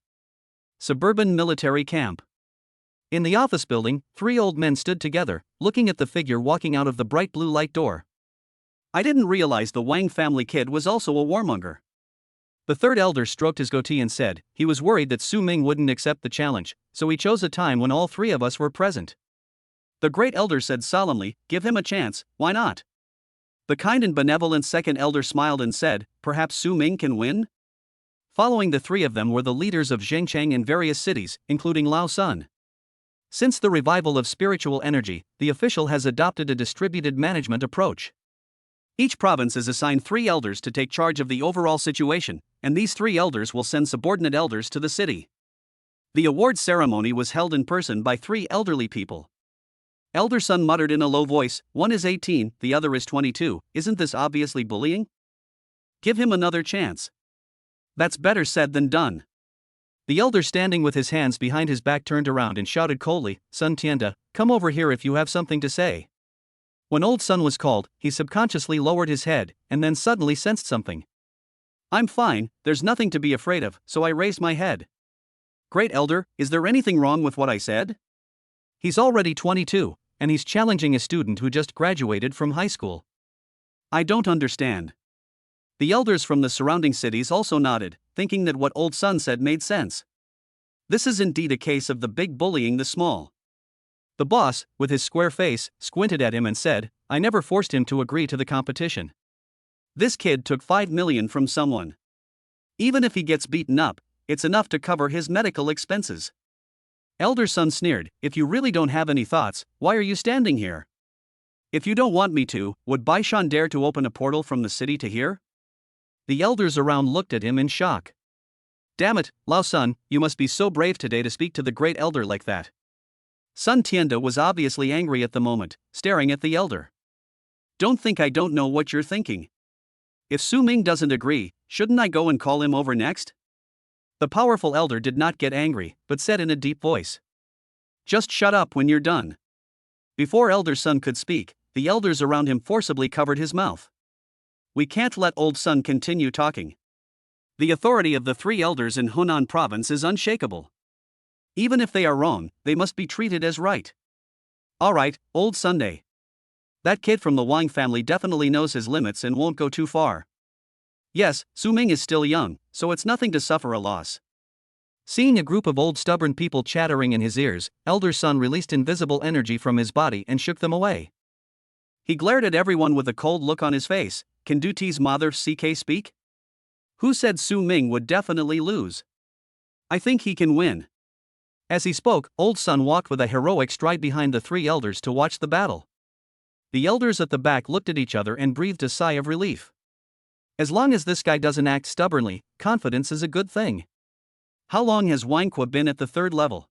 Suburban military camp. In the office building, 3 old men stood together, looking at the figure walking out of the bright blue light door. I didn't realize the Wang family kid was also a warmonger. The third elder stroked his goatee and said, he was worried that Su Ming wouldn't accept the challenge, so he chose a time when all 3 of us were present. The great elder said solemnly, give him a chance, why not? The kind and benevolent second elder smiled and said, perhaps Su Ming can win? Following the 3 of them were the leaders of Zhengcheng in various cities, including Lao Sun. Since the revival of spiritual energy, the official has adopted a distributed management approach. Each province is assigned 3 elders to take charge of the overall situation, and these 3 elders will send subordinate elders to the city. The award ceremony was held in person by 3 elderly people. Elder Sun muttered in a low voice, one is 18, the other is 22, isn't this obviously bullying? Give him another chance. That's better said than done. The elder standing with his hands behind his back turned around and shouted coldly, Sun Tianda, come over here if you have something to say. When Old Sun was called, he subconsciously lowered his head, and then suddenly sensed something. I'm fine, there's nothing to be afraid of, so I raised my head. Great Elder, is there anything wrong with what I said? He's already 22, and he's challenging a student who just graduated from high school. I don't understand. The elders from the surrounding cities also nodded, thinking that what Old Sun said made sense. This is indeed a case of the big bullying the small. The boss, with his square face, squinted at him and said, I never forced him to agree to the competition. This kid took 5 million from someone. Even if he gets beaten up, it's enough to cover his medical expenses. Elder Sun sneered, if you really don't have any thoughts, why are you standing here? If you don't want me to, would Baishan dare to open a portal from the city to here? The elders around looked at him in shock. Damn it, Lao Sun, you must be so brave today to speak to the great elder like that. Sun Tianda was obviously angry at the moment, staring at the elder. Don't think I don't know what you're thinking. If Su Ming doesn't agree, shouldn't I go and call him over next? The powerful elder did not get angry, but said in a deep voice. Just shut up when you're done. Before Elder Sun could speak, the elders around him forcibly covered his mouth. We can't let Old Sun continue talking. The authority of the 3 elders in Hunan province is unshakable. Even if they are wrong, they must be treated as right. Alright, Old Sunday. That kid from the Wang family definitely knows his limits and won't go too far. Yes, Su Ming is still young, so it's nothing to suffer a loss. Seeing a group of old stubborn people chattering in his ears, elder son released invisible energy from his body and shook them away. He glared at everyone with a cold look on his face. Can Duti's mother CK speak? Who said Su Ming would definitely lose? I think he can win. As he spoke, old son walked with a heroic stride behind the three elders to watch the battle. The elders at the back looked at each other and breathed a sigh of relief. As long as this guy doesn't act stubbornly, confidence is a good thing. How long has Wangqua been at the third level?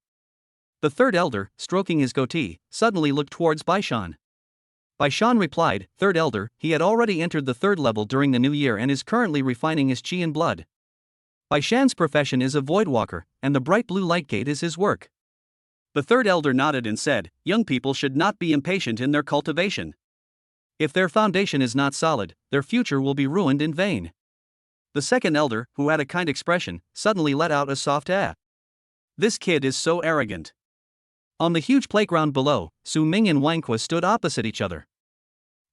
The third elder, stroking his goatee, suddenly looked towards Baishan. Baishan replied, "Third elder, he had already entered the third level during the new year and is currently refining his chi and blood. Baishan's profession is a voidwalker, and the bright blue light gate is his work." The third elder nodded and said, "Young people should not be impatient in their cultivation. If their foundation is not solid, their future will be ruined in vain." The second elder, who had a kind expression, suddenly let out a soft "ah." This kid is so arrogant. On the huge playground below, Su Ming and Wangqua stood opposite each other.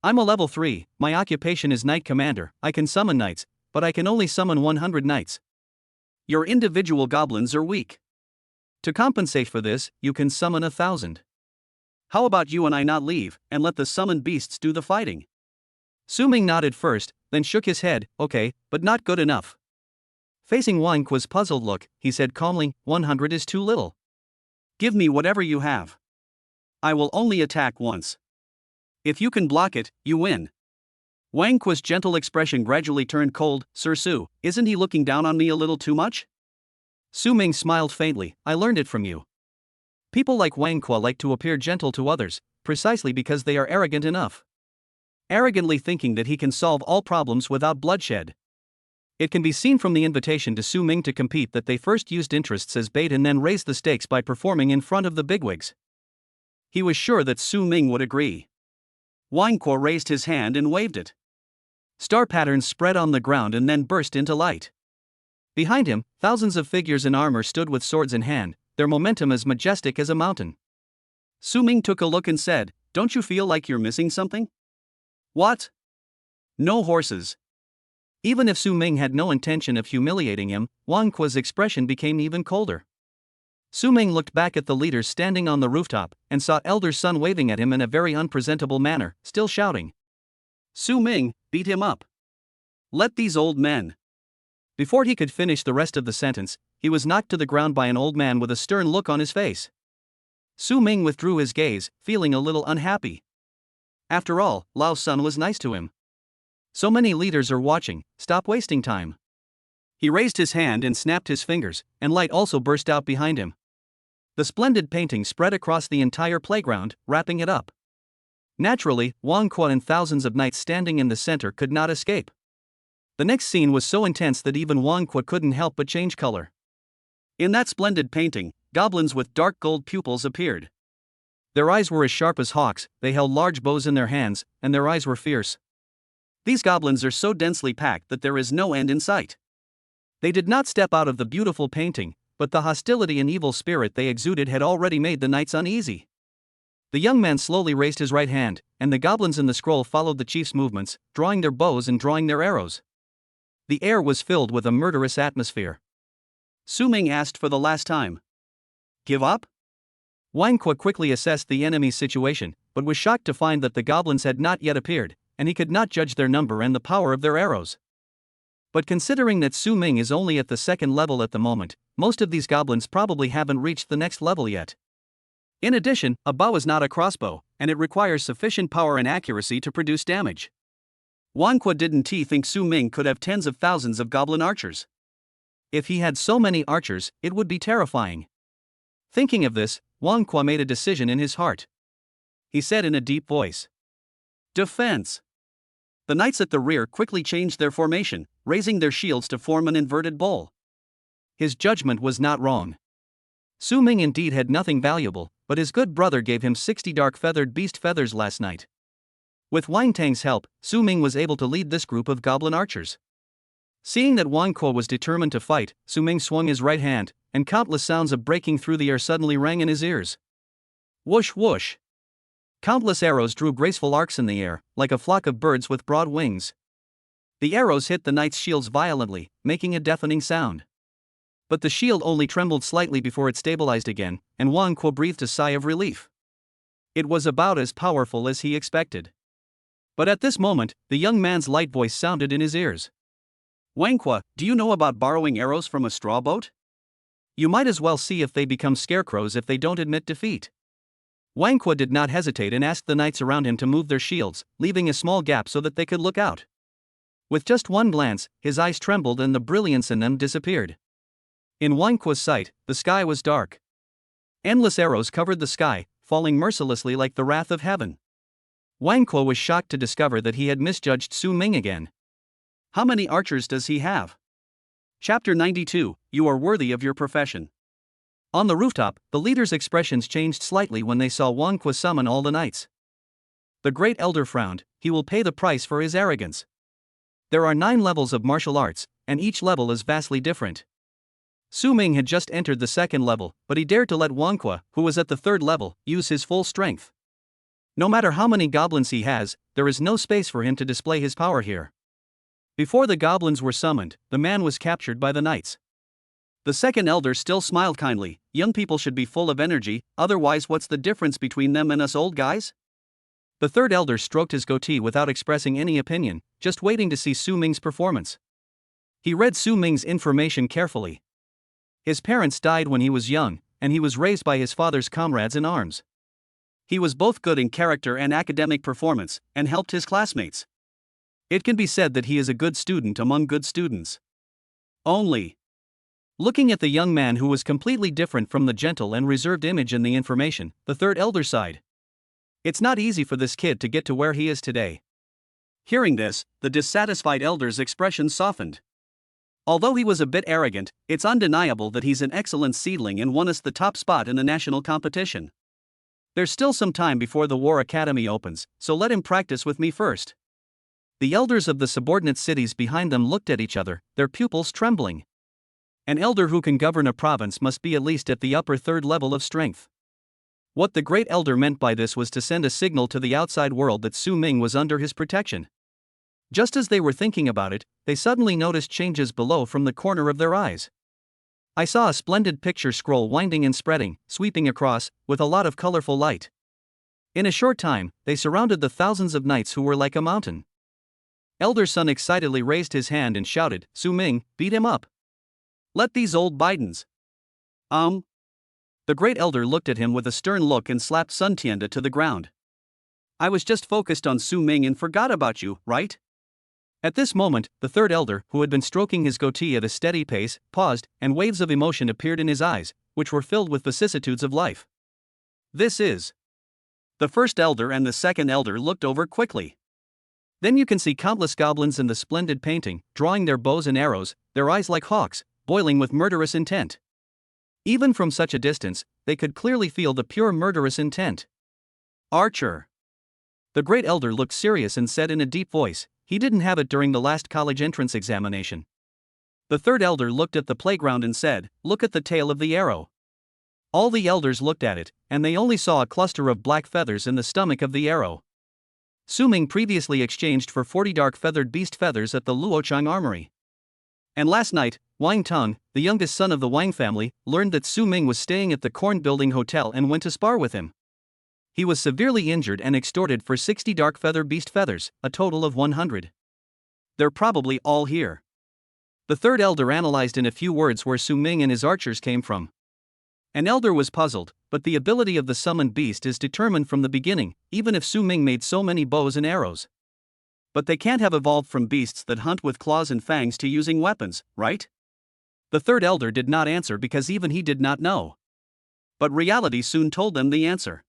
"I'm a level 3, my occupation is Knight Commander, I can summon knights, but I can only summon 100 knights. Your individual goblins are weak. To compensate for this, you can summon 1,000. How about you and I not leave, and let the summoned beasts do the fighting?" Su Ming nodded first, then shook his head. "Okay, but not good enough." Facing Wangqua's puzzled look, he said calmly, 100 is too little. Give me whatever you have. I will only attack once. If you can block it, you win. Wangqua's gentle expression gradually turned cold. "Sir Su, isn't he looking down on me a little too much?" Su Ming smiled faintly. "I learned it from you. People like Wangqua like to appear gentle to others, precisely because they are arrogant enough. Arrogantly thinking that he can solve all problems without bloodshed. It can be seen from the invitation to Su Ming to compete that they first used interests as bait and then raised the stakes by performing in front of the bigwigs. He was sure that Su Ming would agree. Wangqua raised his hand and waved it. Star patterns spread on the ground and then burst into light. Behind him, thousands of figures in armor stood with swords in hand, their momentum as majestic as a mountain. Su Ming took a look and said, "Don't you feel like you're missing something?" "What?" "No horses." Even if Su Ming had no intention of humiliating him, Wangqua's expression became even colder. Su Ming looked back at the leaders standing on the rooftop, and saw Elder Sun waving at him in a very unpresentable manner, still shouting, "Su Ming, beat him up. Let these old men." Before he could finish the rest of the sentence, he was knocked to the ground by an old man with a stern look on his face. Su Ming withdrew his gaze, feeling a little unhappy. After all, Lao Sun was nice to him. So many leaders are watching, stop wasting time. He raised his hand and snapped his fingers, and light also burst out behind him. The splendid painting spread across the entire playground, wrapping it up. Naturally, Wangqua and thousands of knights standing in the center could not escape. The next scene was so intense that even Wangqua couldn't help but change color. In that splendid painting, goblins with dark gold pupils appeared. Their eyes were as sharp as hawks, they held large bows in their hands, and their eyes were fierce. These goblins are so densely packed that there is no end in sight. They did not step out of the beautiful painting, but the hostility and evil spirit they exuded had already made the knights uneasy. The young man slowly raised his right hand, and the goblins in the scroll followed the chief's movements, drawing their bows and drawing their arrows. The air was filled with a murderous atmosphere. Su Ming asked for the last time, "Give up?" Wangqua quickly assessed the enemy's situation, but was shocked to find that the goblins had not yet appeared, and he could not judge their number and the power of their arrows. But considering that Su Ming is only at the second level at the moment, most of these goblins probably haven't reached the next level yet. In addition, a bow is not a crossbow, and it requires sufficient power and accuracy to produce damage. Wangqua didn't think Su Ming could have tens of thousands of goblin archers. If he had so many archers, it would be terrifying. Thinking of this, Wangqua made a decision in his heart. He said in a deep voice, "Defense." The knights at the rear quickly changed their formation, raising their shields to form an inverted bowl. His judgment was not wrong. Su Ming indeed had nothing valuable, but his good brother gave him 60 dark feathered beast feathers last night. With Wang Tang's help, Su Ming was able to lead this group of goblin archers. Seeing that Wangqua was determined to fight, Su Ming swung his right hand, and countless sounds of breaking through the air suddenly rang in his ears. Whoosh whoosh. Countless arrows drew graceful arcs in the air, like a flock of birds with broad wings. The arrows hit the knight's shields violently, making a deafening sound. But the shield only trembled slightly before it stabilized again, and Wang Kuo breathed a sigh of relief. It was about as powerful as he expected. But at this moment, the young man's light voice sounded in his ears. Wang Kuo, do you know about borrowing arrows from a straw boat? You might as well see if they become scarecrows if they don't admit defeat. Wang Kuo did not hesitate and asked the knights around him to move their shields, leaving a small gap so that they could look out. With just one glance, his eyes trembled and the brilliance in them disappeared. In Wang Kuo's sight, the sky was dark. Endless arrows covered the sky, falling mercilessly like the wrath of heaven. Wang Kuo was shocked to discover that he had misjudged Su Ming again. How many archers does he have? Chapter 92, You are worthy of your profession. On the rooftop, the leaders' expressions changed slightly when they saw Wang Kuo summon all the knights. The great elder frowned. He will pay the price for his arrogance. There are 9 levels of martial arts, and each level is vastly different. Su Ming had just entered the 2nd level, but he dared to let Wang Kuo, who was at the 3rd level, use his full strength. No matter how many goblins he has, there is no space for him to display his power here. Before the goblins were summoned, the man was captured by the knights. The 2nd elder still smiled kindly. Young people should be full of energy, otherwise what's the difference between them and us old guys? The 3rd elder stroked his goatee without expressing any opinion, just waiting to see Su Ming's performance. He read Su Ming's information carefully. His parents died when he was young, and he was raised by his father's comrades in arms. He was both good in character and academic performance, and helped his classmates. It can be said that he is a good student among good students. Only. Looking at the young man who was completely different from the gentle and reserved image in the information, the 3rd elder sighed. It's not easy for this kid to get to where he is today. Hearing this, the dissatisfied elder's expression softened. Although he was a bit arrogant, it's undeniable that he's an excellent seedling and won us the top spot in the national competition. There's still some time before the War Academy opens, so let him practice with me first. The elders of the subordinate cities behind them looked at each other, their pupils trembling. An elder who can govern a province must be at least at the upper 3rd level of strength. What the great elder meant by this was to send a signal to the outside world that Su Ming was under his protection. Just as they were thinking about it, they suddenly noticed changes below from the corner of their eyes. I saw a splendid picture scroll winding and spreading, sweeping across, with a lot of colorful light. In a short time, they surrounded the thousands of knights who were like a mountain. Elder Sun excitedly raised his hand and shouted, Su Ming, beat him up. Let these old Bidens. The great elder looked at him with a stern look and slapped Sun Tianda to the ground. I was just focused on Su Ming and forgot about you, right? At this moment, the 3rd elder, who had been stroking his goatee at a steady pace, paused, and waves of emotion appeared in his eyes, which were filled with vicissitudes of life. This is. The 1st elder and the 2nd elder looked over quickly. Then you can see countless goblins in the splendid painting, drawing their bows and arrows, their eyes like hawks, boiling with murderous intent. Even from such a distance, they could clearly feel the pure murderous intent. Archer. The great elder looked serious and said in a deep voice, he didn't have it during the last college entrance examination. The 3rd elder looked at the playground and said, look at the tail of the arrow. All the elders looked at it, and they only saw a cluster of black feathers in the stomach of the arrow. Su Ming previously exchanged for 40 dark feathered beast feathers at the Luochang armory. And last night, Wang Tong, the youngest son of the Wang family, learned that Su Ming was staying at the Corn Building Hotel and went to spar with him. He was severely injured and extorted for 60 dark feather beast feathers, a total of 100. They're probably all here. The 3rd elder analyzed in a few words where Su Ming and his archers came from. An elder was puzzled, but the ability of the summoned beast is determined from the beginning, even if Su Ming made so many bows and arrows. But they can't have evolved from beasts that hunt with claws and fangs to using weapons, right? The 3rd elder did not answer because even he did not know. But reality soon told them the answer.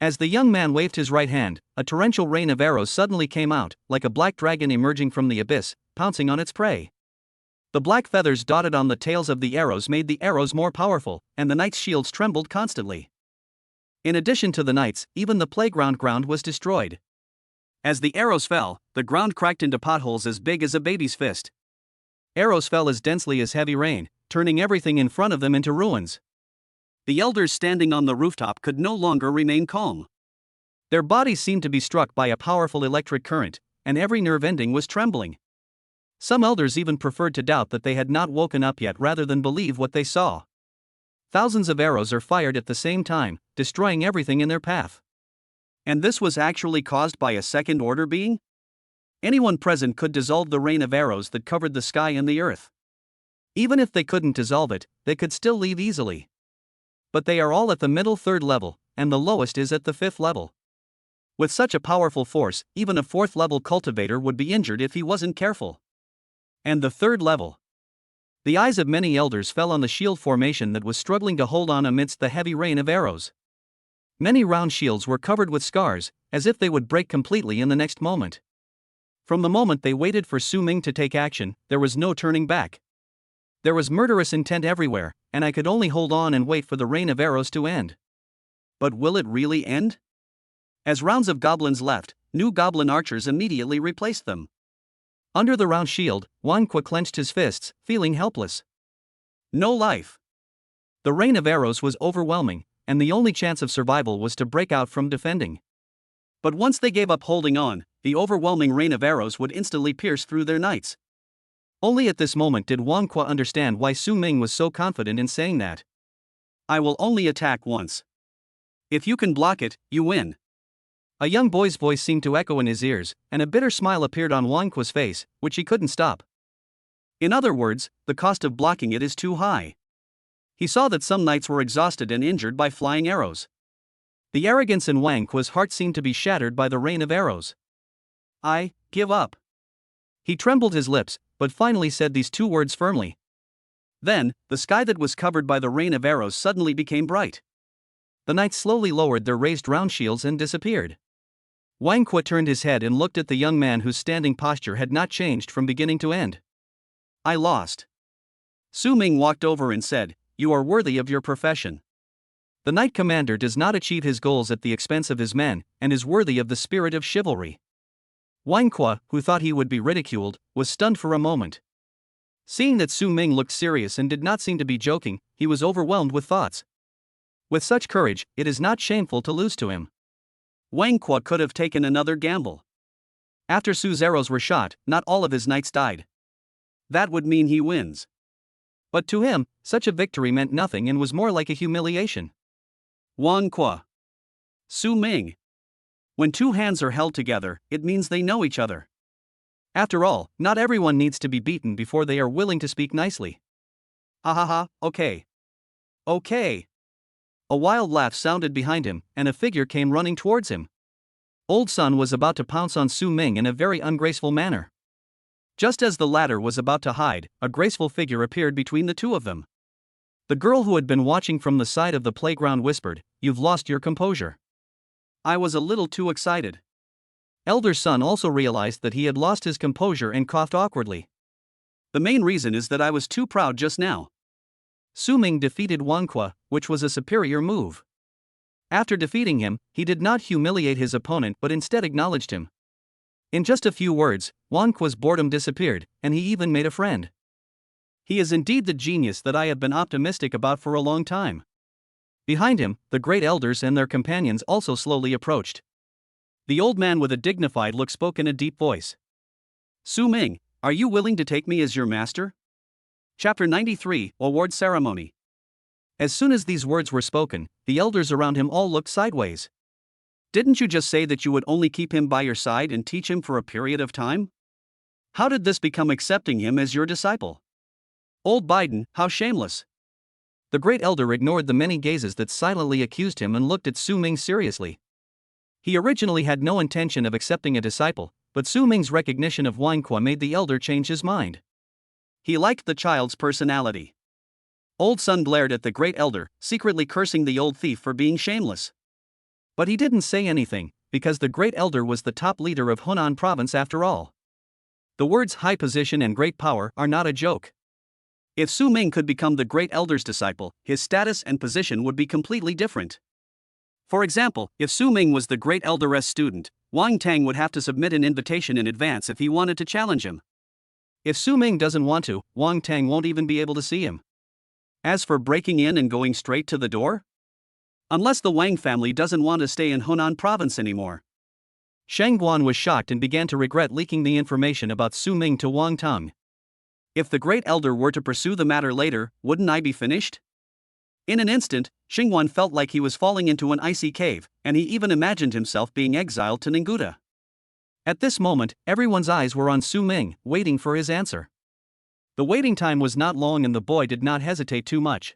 As the young man waved his right hand, a torrential rain of arrows suddenly came out, like a black dragon emerging from the abyss, pouncing on its prey. The black feathers dotted on the tails of the arrows made the arrows more powerful, and the knights' shields trembled constantly. In addition to the knights, even the playground ground was destroyed. As the arrows fell, the ground cracked into potholes as big as a baby's fist. Arrows fell as densely as heavy rain, turning everything in front of them into ruins. The elders standing on the rooftop could no longer remain calm. Their bodies seemed to be struck by a powerful electric current, and every nerve ending was trembling. Some elders even preferred to doubt that they had not woken up yet rather than believe what they saw. Thousands of arrows are fired at the same time, destroying everything in their path. And this was actually caused by a second-order being? Anyone present could dissolve the rain of arrows that covered the sky and the earth. Even if they couldn't dissolve it, they could still leave easily. But they are all at the middle third level, and the lowest is at the fifth level. With such a powerful force, even a fourth-level cultivator would be injured if he wasn't careful. And the third level. The eyes of many elders fell on the shield formation that was struggling to hold on amidst the heavy rain of arrows. Many round shields were covered with scars, as if they would break completely in the next moment. From the moment they waited for Su Ming to take action, there was no turning back. There was murderous intent everywhere, and I could only hold on and wait for the rain of arrows to end. But will it really end? As rounds of goblins left, new goblin archers immediately replaced them. Under the round shield, Wang Kuo clenched his fists, feeling helpless. No life. The rain of arrows was overwhelming, and the only chance of survival was to break out from defending. But once they gave up holding on, the overwhelming rain of arrows would instantly pierce through their knights. Only at this moment did Wang Kuo understand why Su Ming was so confident in saying that. I will only attack once. If you can block it, you win. A young boy's voice seemed to echo in his ears, and a bitter smile appeared on Wang Kuo's face, which he couldn't stop. In other words, the cost of blocking it is too high. He saw that some knights were exhausted and injured by flying arrows. The arrogance in Wang Kuo's heart seemed to be shattered by the rain of arrows. I give up. He trembled his lips, but finally said these two words firmly. Then, the sky that was covered by the rain of arrows suddenly became bright. The knights slowly lowered their raised round shields and disappeared. Wang Kuo turned his head and looked at the young man whose standing posture had not changed from beginning to end. I lost. Su Ming walked over and said, You are worthy of your profession. The knight commander does not achieve his goals at the expense of his men, and is worthy of the spirit of chivalry. Wang Kuo, who thought he would be ridiculed, was stunned for a moment. Seeing that Su Ming looked serious and did not seem to be joking, he was overwhelmed with thoughts. With such courage, it is not shameful to lose to him. Wang Kuo could have taken another gamble. After Su's arrows were shot, not all of his knights died. That would mean he wins. But to him, such a victory meant nothing and was more like a humiliation. Wang Kuo. Su Ming. When two hands are held together, it means they know each other. After all, not everyone needs to be beaten before they are willing to speak nicely. Ha, okay. Okay. A wild laugh sounded behind him, and a figure came running towards him. Old Sun was about to pounce on Su Ming in a very ungraceful manner. Just as the latter was about to hide, a graceful figure appeared between the two of them. The girl who had been watching from the side of the playground whispered, You've lost your composure. I was a little too excited. Elder Sun also realized that he had lost his composure and coughed awkwardly. The main reason is that I was too proud just now. Su Ming defeated Wang Kuo, which was a superior move. After defeating him, he did not humiliate his opponent but instead acknowledged him. In just a few words, Wang Kuo's boredom disappeared, and he even made a friend. He is indeed the genius that I have been optimistic about for a long time. Behind him, the great elders and their companions also slowly approached. The old man with a dignified look spoke in a deep voice. Su Ming, are you willing to take me as your master? Chapter 93, Award Ceremony. As soon as these words were spoken, the elders around him all looked sideways. Didn't you just say that you would only keep him by your side and teach him for a period of time? How did this become accepting him as your disciple? Old Biden, how shameless. The great elder ignored the many gazes that silently accused him and looked at Su Ming seriously. He originally had no intention of accepting a disciple, but Su Ming's recognition of Wang Kuo made the elder change his mind. He liked the child's personality. Old Sun glared at the great elder, secretly cursing the old thief for being shameless. But he didn't say anything, because the great elder was the top leader of Hunan province after all. The words high position and great power are not a joke. If Su Ming could become the great elder's disciple, his status and position would be completely different. For example, if Su Ming was the great elder's student, Wang Tang would have to submit an invitation in advance if he wanted to challenge him. If Su Ming doesn't want to, Wang Tang won't even be able to see him. As for breaking in and going straight to the door? Unless the Wang family doesn't want to stay in Hunan province anymore. Shang Guan was shocked and began to regret leaking the information about Su Ming to Wang Teng. If the Great Elder were to pursue the matter later, wouldn't I be finished? In an instant, Xingguan felt like he was falling into an icy cave, and he even imagined himself being exiled to Ninguta. At this moment, everyone's eyes were on Su Ming, waiting for his answer. The waiting time was not long and the boy did not hesitate too much.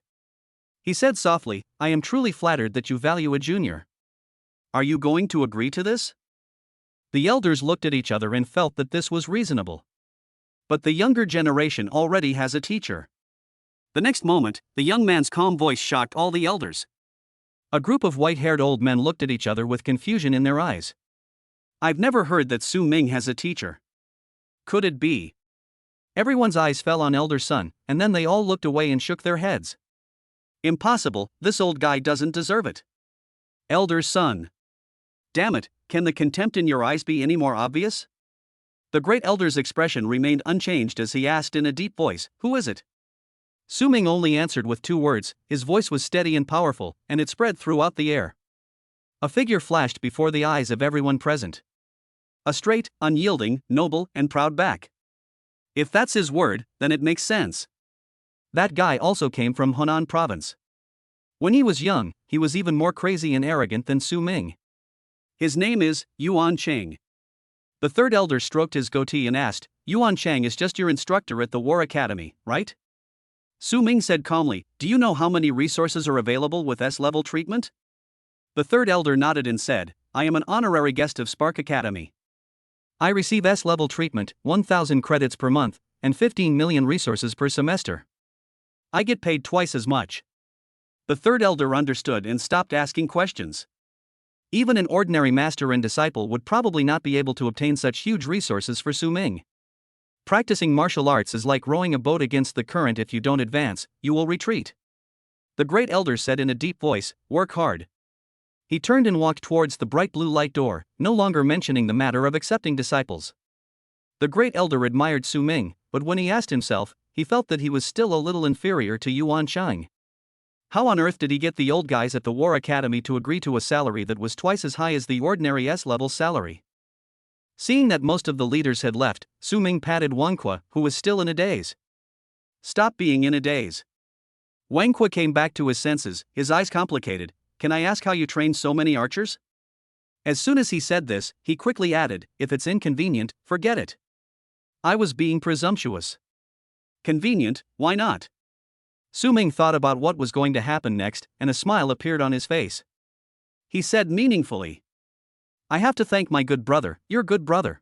He said softly, "I am truly flattered that you value a junior. Are you going to agree to this?" The elders looked at each other and felt that this was reasonable. But the younger generation already has a teacher. The next moment, the young man's calm voice shocked all the elders. A group of white-haired old men looked at each other with confusion in their eyes. I've never heard that Su Ming has a teacher. Could it be? Everyone's eyes fell on Elder Son, and then they all looked away and shook their heads. Impossible, this old guy doesn't deserve it. Elder Son. Damn it, can the contempt in your eyes be any more obvious? The great elder's expression remained unchanged as he asked in a deep voice, "Who is it?" Su Ming only answered with 2 words. His voice was steady and powerful, and it spread throughout the air. A figure flashed before the eyes of everyone present. A straight, unyielding, noble, and proud back. If that's his word, then it makes sense. That guy also came from Hunan province. When he was young, he was even more crazy and arrogant than Su Ming. His name is Yuan Cheng. The third elder stroked his goatee and asked, Yuan Cheng is just your instructor at the War Academy, right? Su Ming said calmly, do you know how many resources are available with S-level treatment? The third elder nodded and said, I am an honorary guest of Spark Academy. I receive S-level treatment, 1,000 credits per month, and 15 million resources per semester. I get paid twice as much. The third elder understood and stopped asking questions. Even an ordinary master and disciple would probably not be able to obtain such huge resources for Su Ming. Practicing martial arts is like rowing a boat against the current. If you don't advance, you will retreat. The great elder said in a deep voice, work hard. He turned and walked towards the bright blue light door, no longer mentioning the matter of accepting disciples. The great elder admired Su Ming, but when he asked himself, he felt that he was still a little inferior to Yuan Cheng. How on earth did he get the old guys at the War Academy to agree to a salary that was twice as high as the ordinary S-level salary? Seeing that most of the leaders had left, Su Ming patted Wang Kwa, who was still in a daze. Stop being in a daze. Wang Kwa came back to his senses, his eyes complicated. Can I ask how you trained so many archers? As soon as he said this, he quickly added, if it's inconvenient, forget it. I was being presumptuous. Convenient, why not? Su Ming thought about what was going to happen next, and a smile appeared on his face. He said meaningfully, I have to thank my good brother, your good brother.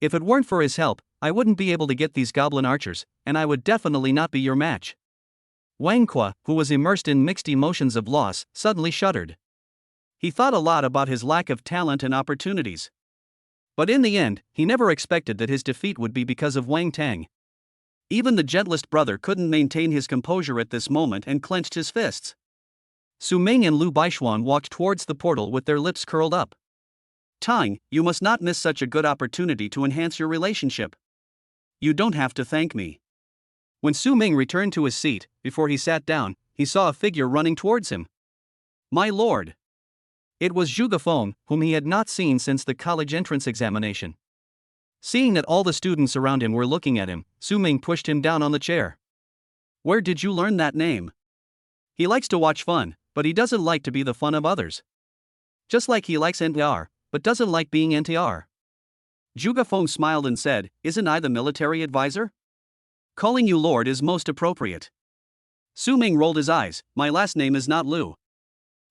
If it weren't for his help, I wouldn't be able to get these goblin archers, and I would definitely not be your match. Wang Kwa, who was immersed in mixed emotions of loss, suddenly shuddered. He thought a lot about his lack of talent and opportunities. But in the end, he never expected that his defeat would be because of Wang Tang. Even the gentlest brother couldn't maintain his composure at this moment and clenched his fists. Su Ming and Lu Baishuan walked towards the portal with their lips curled up. Tang, you must not miss such a good opportunity to enhance your relationship. You don't have to thank me. When Su Ming returned to his seat, before he sat down, he saw a figure running towards him. My lord! It was Zhuge Feng, whom he had not seen since the college entrance examination. Seeing that all the students around him were looking at him, Su Ming pushed him down on the chair. Where did you learn that name? He likes to watch fun, but he doesn't like to be the fun of others. Just like he likes NTR, but doesn't like being NTR. Zhuge Feng smiled and said, Isn't I the military advisor? Calling you lord is most appropriate. Su Ming rolled his eyes, my last name is not Lu.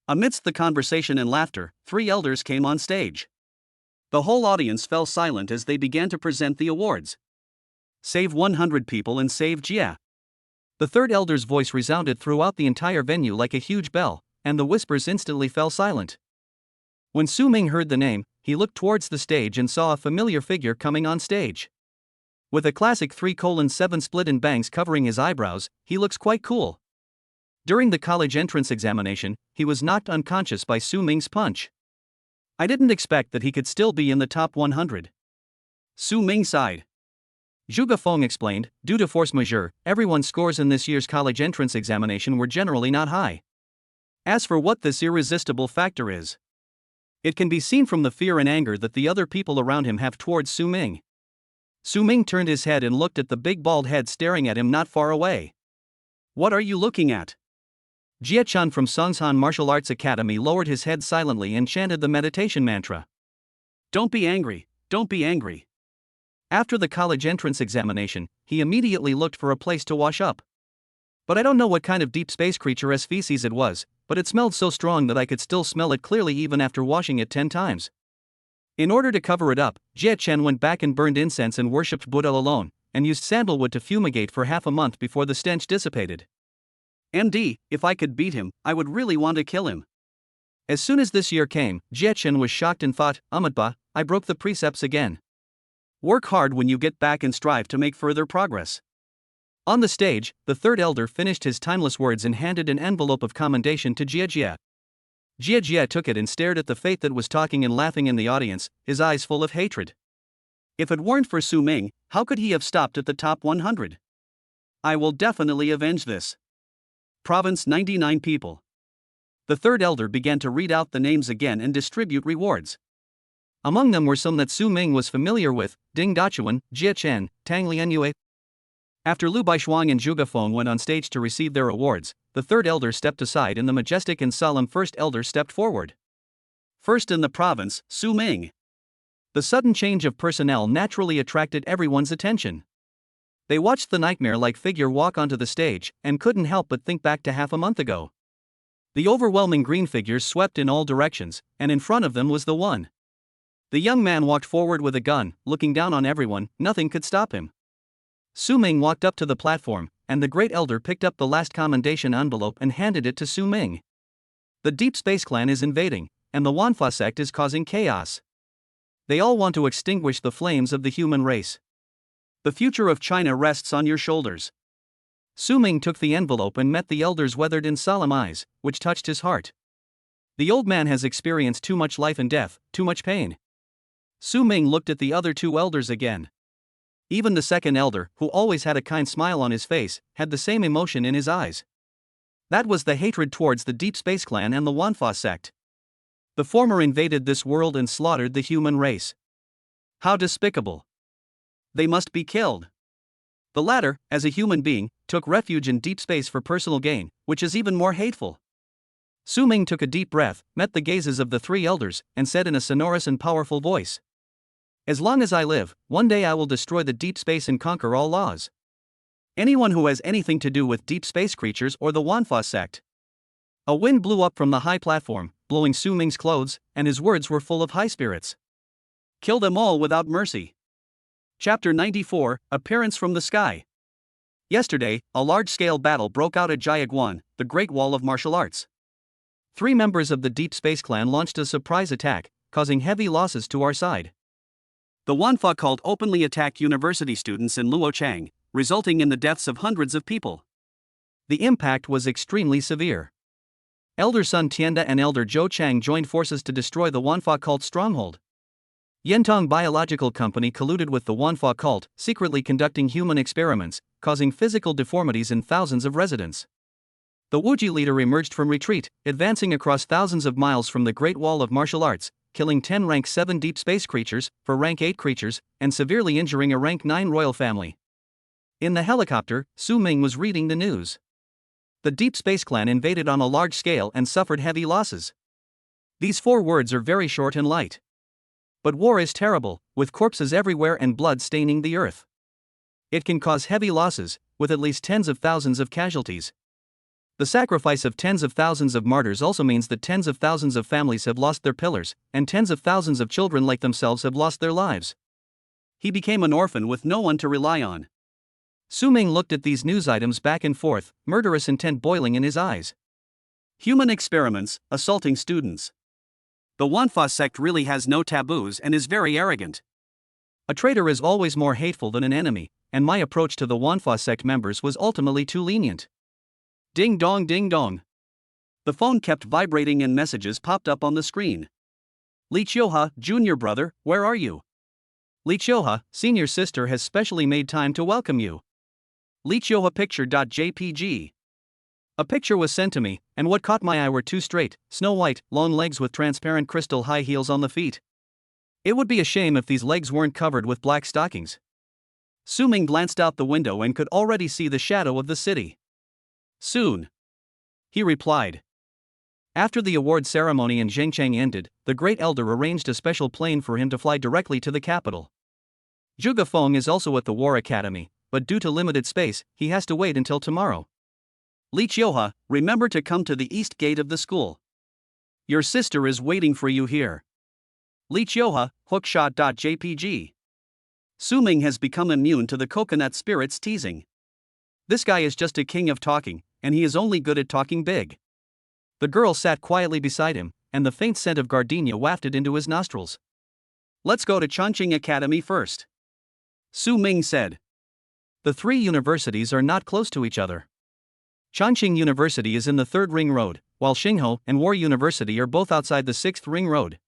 Amidst the conversation and laughter, 3 elders came on stage. The whole audience fell silent as they began to present the awards. Save 100 people and save Jia. The third elder's voice resounded throughout the entire venue like a huge bell, and the whispers instantly fell silent. When Su Ming heard the name, he looked towards the stage and saw a familiar figure coming on stage. With a classic 3:7 split in bangs covering his eyebrows, he looks quite cool. During the college entrance examination, he was knocked unconscious by Su Ming's punch. I didn't expect that he could still be in the top 100. Su Ming sighed. Zhuge Feng explained, due to force majeure, everyone's scores in this year's college entrance examination were generally not high. As for what this irresistible factor is, it can be seen from the fear and anger that the other people around him have towards Su Ming. Su Ming turned his head and looked at the big bald head staring at him not far away. What are you looking at? Jie Chun from Songshan Martial Arts Academy lowered his head silently and chanted the meditation mantra. Don't be angry, don't be angry. After the college entrance examination, he immediately looked for a place to wash up. But I don't know what kind of deep space creature's feces it was, but it smelled so strong that I could still smell it clearly even after washing it 10 times. In order to cover it up, Jie Chen went back and burned incense and worshipped Buddha alone, and used sandalwood to fumigate for half a month before the stench dissipated. MD, if I could beat him, I would really want to kill him. As soon as this year came, Jie Chen was shocked and thought, Amatba, I broke the precepts again. Work hard when you get back and strive to make further progress. On the stage, the third elder finished his timeless words and handed an envelope of commendation to Jie Jie. Jie Jie took it and stared at the fate that was talking and laughing in the audience, his eyes full of hatred. If it weren't for Su Ming, how could he have stopped at the top 100? I will definitely avenge this. Province 99 people. The third elder began to read out the names again and distribute rewards. Among them were some that Su Ming was familiar with: Ding Dachuan, Jie Chen, Tang Lianyue. After Lu Baishuang and Zhuge Feng went on stage to receive their awards, the third elder stepped aside and the majestic and solemn first elder stepped forward. First in the province, Su Ming. The sudden change of personnel naturally attracted everyone's attention. They watched the nightmare-like figure walk onto the stage, and couldn't help but think back to half a month ago. The overwhelming green figures swept in all directions, and in front of them was the one. The young man walked forward with a gun, looking down on everyone. Nothing could stop him. Su Ming walked up to the platform, and the great elder picked up the last commendation envelope and handed it to Su Ming. The Deep Space Clan is invading, and the Wanfa sect is causing chaos. They all want to extinguish the flames of the human race. The future of China rests on your shoulders. Su Ming took the envelope and met the elder's weathered and solemn eyes, which touched his heart. The old man has experienced too much life and death, too much pain. Su Ming looked at the other two elders again. Even the second elder, who always had a kind smile on his face, had the same emotion in his eyes. That was the hatred towards the Deep Space Clan and the Wanfa sect. The former invaded this world and slaughtered the human race. How despicable! They must be killed. The latter, as a human being, took refuge in deep space for personal gain, which is even more hateful. Su Ming took a deep breath, met the gazes of the three elders, and said in a sonorous and powerful voice, As long as I live, one day I will destroy the deep space and conquer all laws. Anyone who has anything to do with deep space creatures or the Wanfa sect. A wind blew up from the high platform, blowing Su Ming's clothes, and his words were full of high spirits. Kill them all without mercy. Chapter 94, Appearance from the Sky. Yesterday, a large-scale battle broke out at Jiaguan, the Great Wall of Martial Arts. 3 members of the Deep Space Clan launched a surprise attack, causing heavy losses to our side. The Wanfa cult openly attacked university students in Luochang, resulting in the deaths of hundreds of people. The impact was extremely severe. Elder Sun Tianda and Elder Zhou Chang joined forces to destroy the Wanfa cult stronghold. Yentong Biological Company colluded with the Wanfa cult, secretly conducting human experiments, causing physical deformities in thousands of residents. The Wuji leader emerged from retreat, advancing across thousands of miles from the Great Wall of Martial Arts, killing 10 rank 7 deep space creatures, 4 rank 8 creatures, and severely injuring a rank 9 royal family. In the helicopter, Su Ming was reading the news. The Deep Space Clan invaded on a large scale and suffered heavy losses. These 4 words are very short and light. But war is terrible, with corpses everywhere and blood staining the earth. It can cause heavy losses, with at least tens of thousands of casualties. The sacrifice of tens of thousands of martyrs also means that tens of thousands of families have lost their pillars, and tens of thousands of children like themselves have lost their lives. He became an orphan with no one to rely on. Su Ming looked at these news items back and forth, murderous intent boiling in his eyes. Human experiments, assaulting students. The Wanfa sect really has no taboos and is very arrogant. A traitor is always more hateful than an enemy, and my approach to the Wanfa sect members was ultimately too lenient. Ding dong ding dong. The phone kept vibrating and messages popped up on the screen. Li Chioha, junior brother, where are you? Li Chioha, senior sister has specially made time to welcome you. Li Chioha picture.jpg. A picture was sent to me, and what caught my eye were two straight, snow-white, long legs with transparent crystal high heels on the feet. It would be a shame if these legs weren't covered with black stockings. Su Ming glanced out the window and could already see the shadow of the city. Soon, he replied. After the award ceremony in Zhengcheng ended, the Great Elder arranged a special plane for him to fly directly to the capital. Zhuge Feng is also at the War Academy, but due to limited space, he has to wait until tomorrow. Li Qiuhua, remember to come to the east gate of the school. Your sister is waiting for you here. Li Qiuhua, hookshot.jpg. Su Ming has become immune to the coconut spirit's teasing. This guy is just a king of talking, and he is only good at talking big. The girl sat quietly beside him, and the faint scent of gardenia wafted into his nostrils. Let's go to Chongqing Academy first, Su Ming said. The three universities are not close to each other. Chongqing University is in the 3rd Ring Road, while Xinghuo and War University are both outside the 6th Ring Road.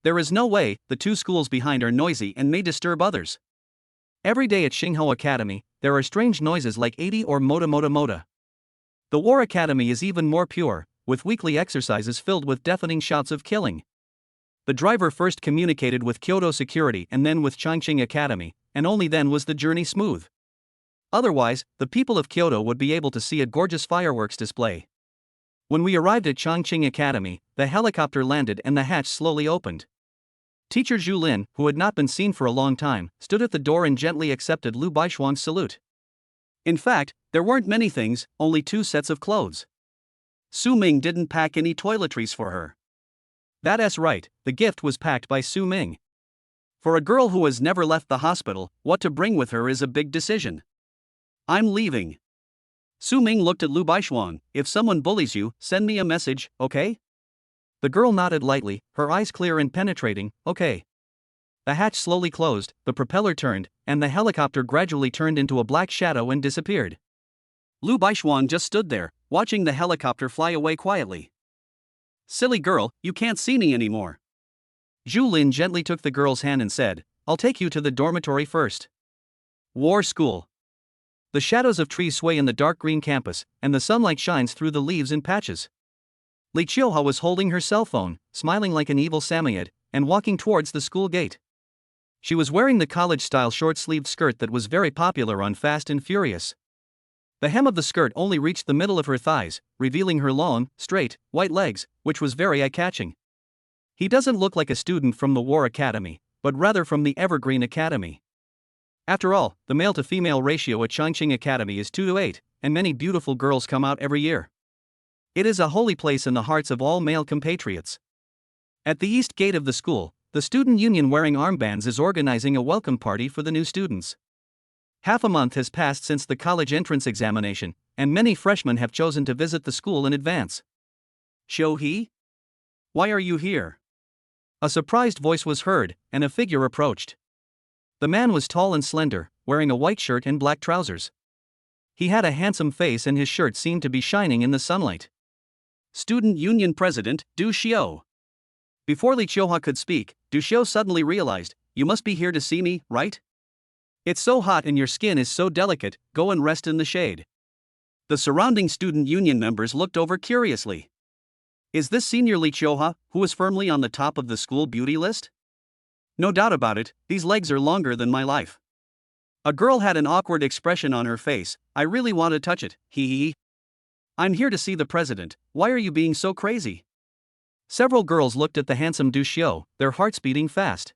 There is no way the two schools behind are noisy and may disturb others. Every day at Xinghuo Academy, there are strange noises like 80 or moda moda moda. The War Academy is even more pure, with weekly exercises filled with deafening shouts of killing. The driver first communicated with Kyoto Security and then with Chongqing Academy, and only then was the journey smooth. Otherwise, the people of Kyoto would be able to see a gorgeous fireworks display. When we arrived at Chongqing Academy, the helicopter landed and the hatch slowly opened. Teacher Zhu Lin, who had not been seen for a long time, stood at the door and gently accepted Lu Baishuang's salute. In fact, there weren't many things, only 2 sets of clothes. Su Ming didn't pack any toiletries for her. That's right, the gift was packed by Su Ming. For a girl who has never left the hospital, what to bring with her is a big decision. I'm leaving. Su Ming looked at Lu Baishuang. If someone bullies you, send me a message, okay? The girl nodded lightly, her eyes clear and penetrating, okay. The hatch slowly closed, the propeller turned, and the helicopter gradually turned into a black shadow and disappeared. Lu Baishuang just stood there, watching the helicopter fly away quietly. Silly girl, you can't see me anymore. Zhu Lin gently took the girl's hand and said, I'll take you to the dormitory first. War School. The shadows of trees sway in the dark green campus, and the sunlight shines through the leaves in patches. Li Qiuhua was holding her cell phone, smiling like an evil Samoyed, and walking towards the school gate. She was wearing the college-style short-sleeved skirt that was very popular on Fast and Furious. The hem of the skirt only reached the middle of her thighs, revealing her long, straight, white legs, which was very eye-catching. He doesn't look like a student from the War Academy, but rather from the Evergreen Academy. After all, the male-to-female ratio at Chongqing Academy is 2:8, and many beautiful girls come out every year. It is a holy place in the hearts of all male compatriots. At the east gate of the school, the student union wearing armbands is organizing a welcome party for the new students. Half a month has passed since the college entrance examination, and many freshmen have chosen to visit the school in advance. Xiu-He? Why are you here? A surprised voice was heard, and a figure approached. The man was tall and slender, wearing a white shirt and black trousers. He had a handsome face and his shirt seemed to be shining in the sunlight. Student Union President, Du Xiu. Before Li Qiuhua could speak, Du Xiu suddenly realized, you must be here to see me, right? It's so hot and your skin is so delicate, go and rest in the shade. The surrounding student union members looked over curiously. Is this senior Li Qiuhua, who is firmly on the top of the school beauty list? No doubt about it, these legs are longer than my life. A girl had an awkward expression on her face, I really want to touch it, hee. I'm here to see the president, why are you being so crazy? Several girls looked at the handsome Du Xiu, their hearts beating fast.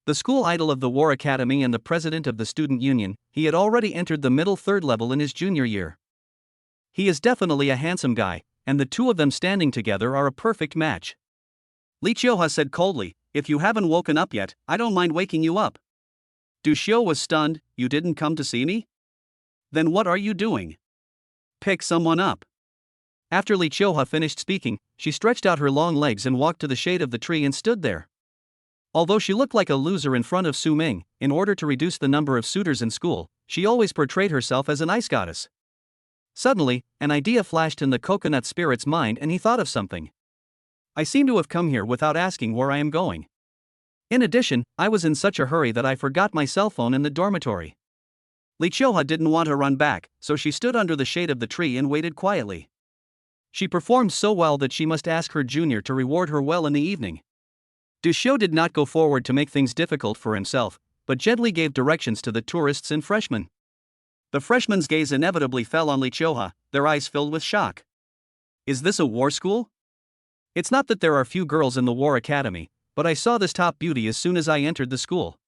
The school idol of the War Academy and the president of the student union, he had already entered the middle 3rd level in his junior year. He is definitely a handsome guy, and the two of them standing together are a perfect match. Li Qiuhua said coldly, if you haven't woken up yet, I don't mind waking you up. Du Xiu was stunned, you didn't come to see me? Then what are you doing? Pick someone up. After Li Qiuhua finished speaking, she stretched out her long legs and walked to the shade of the tree and stood there. Although she looked like a loser in front of Su Ming, in order to reduce the number of suitors in school, she always portrayed herself as an ice goddess. Suddenly, an idea flashed in the coconut spirit's mind and he thought of something. I seem to have come here without asking where I am going. In addition, I was in such a hurry that I forgot my cell phone in the dormitory. Li Chioha didn't want to run back, so she stood under the shade of the tree and waited quietly. She performed so well that she must ask her junior to reward her well in the evening. Du Xiu did not go forward to make things difficult for himself, but gently gave directions to the tourists and freshmen. The freshmen's gaze inevitably fell on Li Chioha, their eyes filled with shock. Is this a war school? It's not that there are few girls in the war academy, but I saw this top beauty as soon as I entered the school.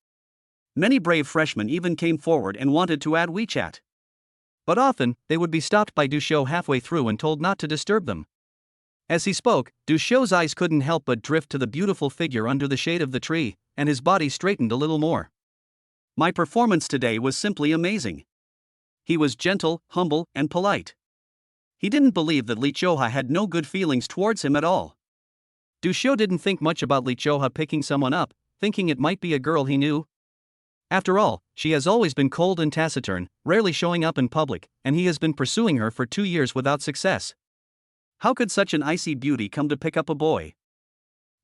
Many brave freshmen even came forward and wanted to add WeChat. But often, they would be stopped by Du Xiu halfway through and told not to disturb them. As he spoke, Du Xiu's eyes couldn't help but drift to the beautiful figure under the shade of the tree, and his body straightened a little more. My performance today was simply amazing. He was gentle, humble, and polite. He didn't believe that Li Chioha had no good feelings towards him at all. Du Xiu didn't think much about Li Chioha picking someone up, thinking it might be a girl he knew. After all, she has always been cold and taciturn, rarely showing up in public, and he has been pursuing her for 2 years without success. How could such an icy beauty come to pick up a boy?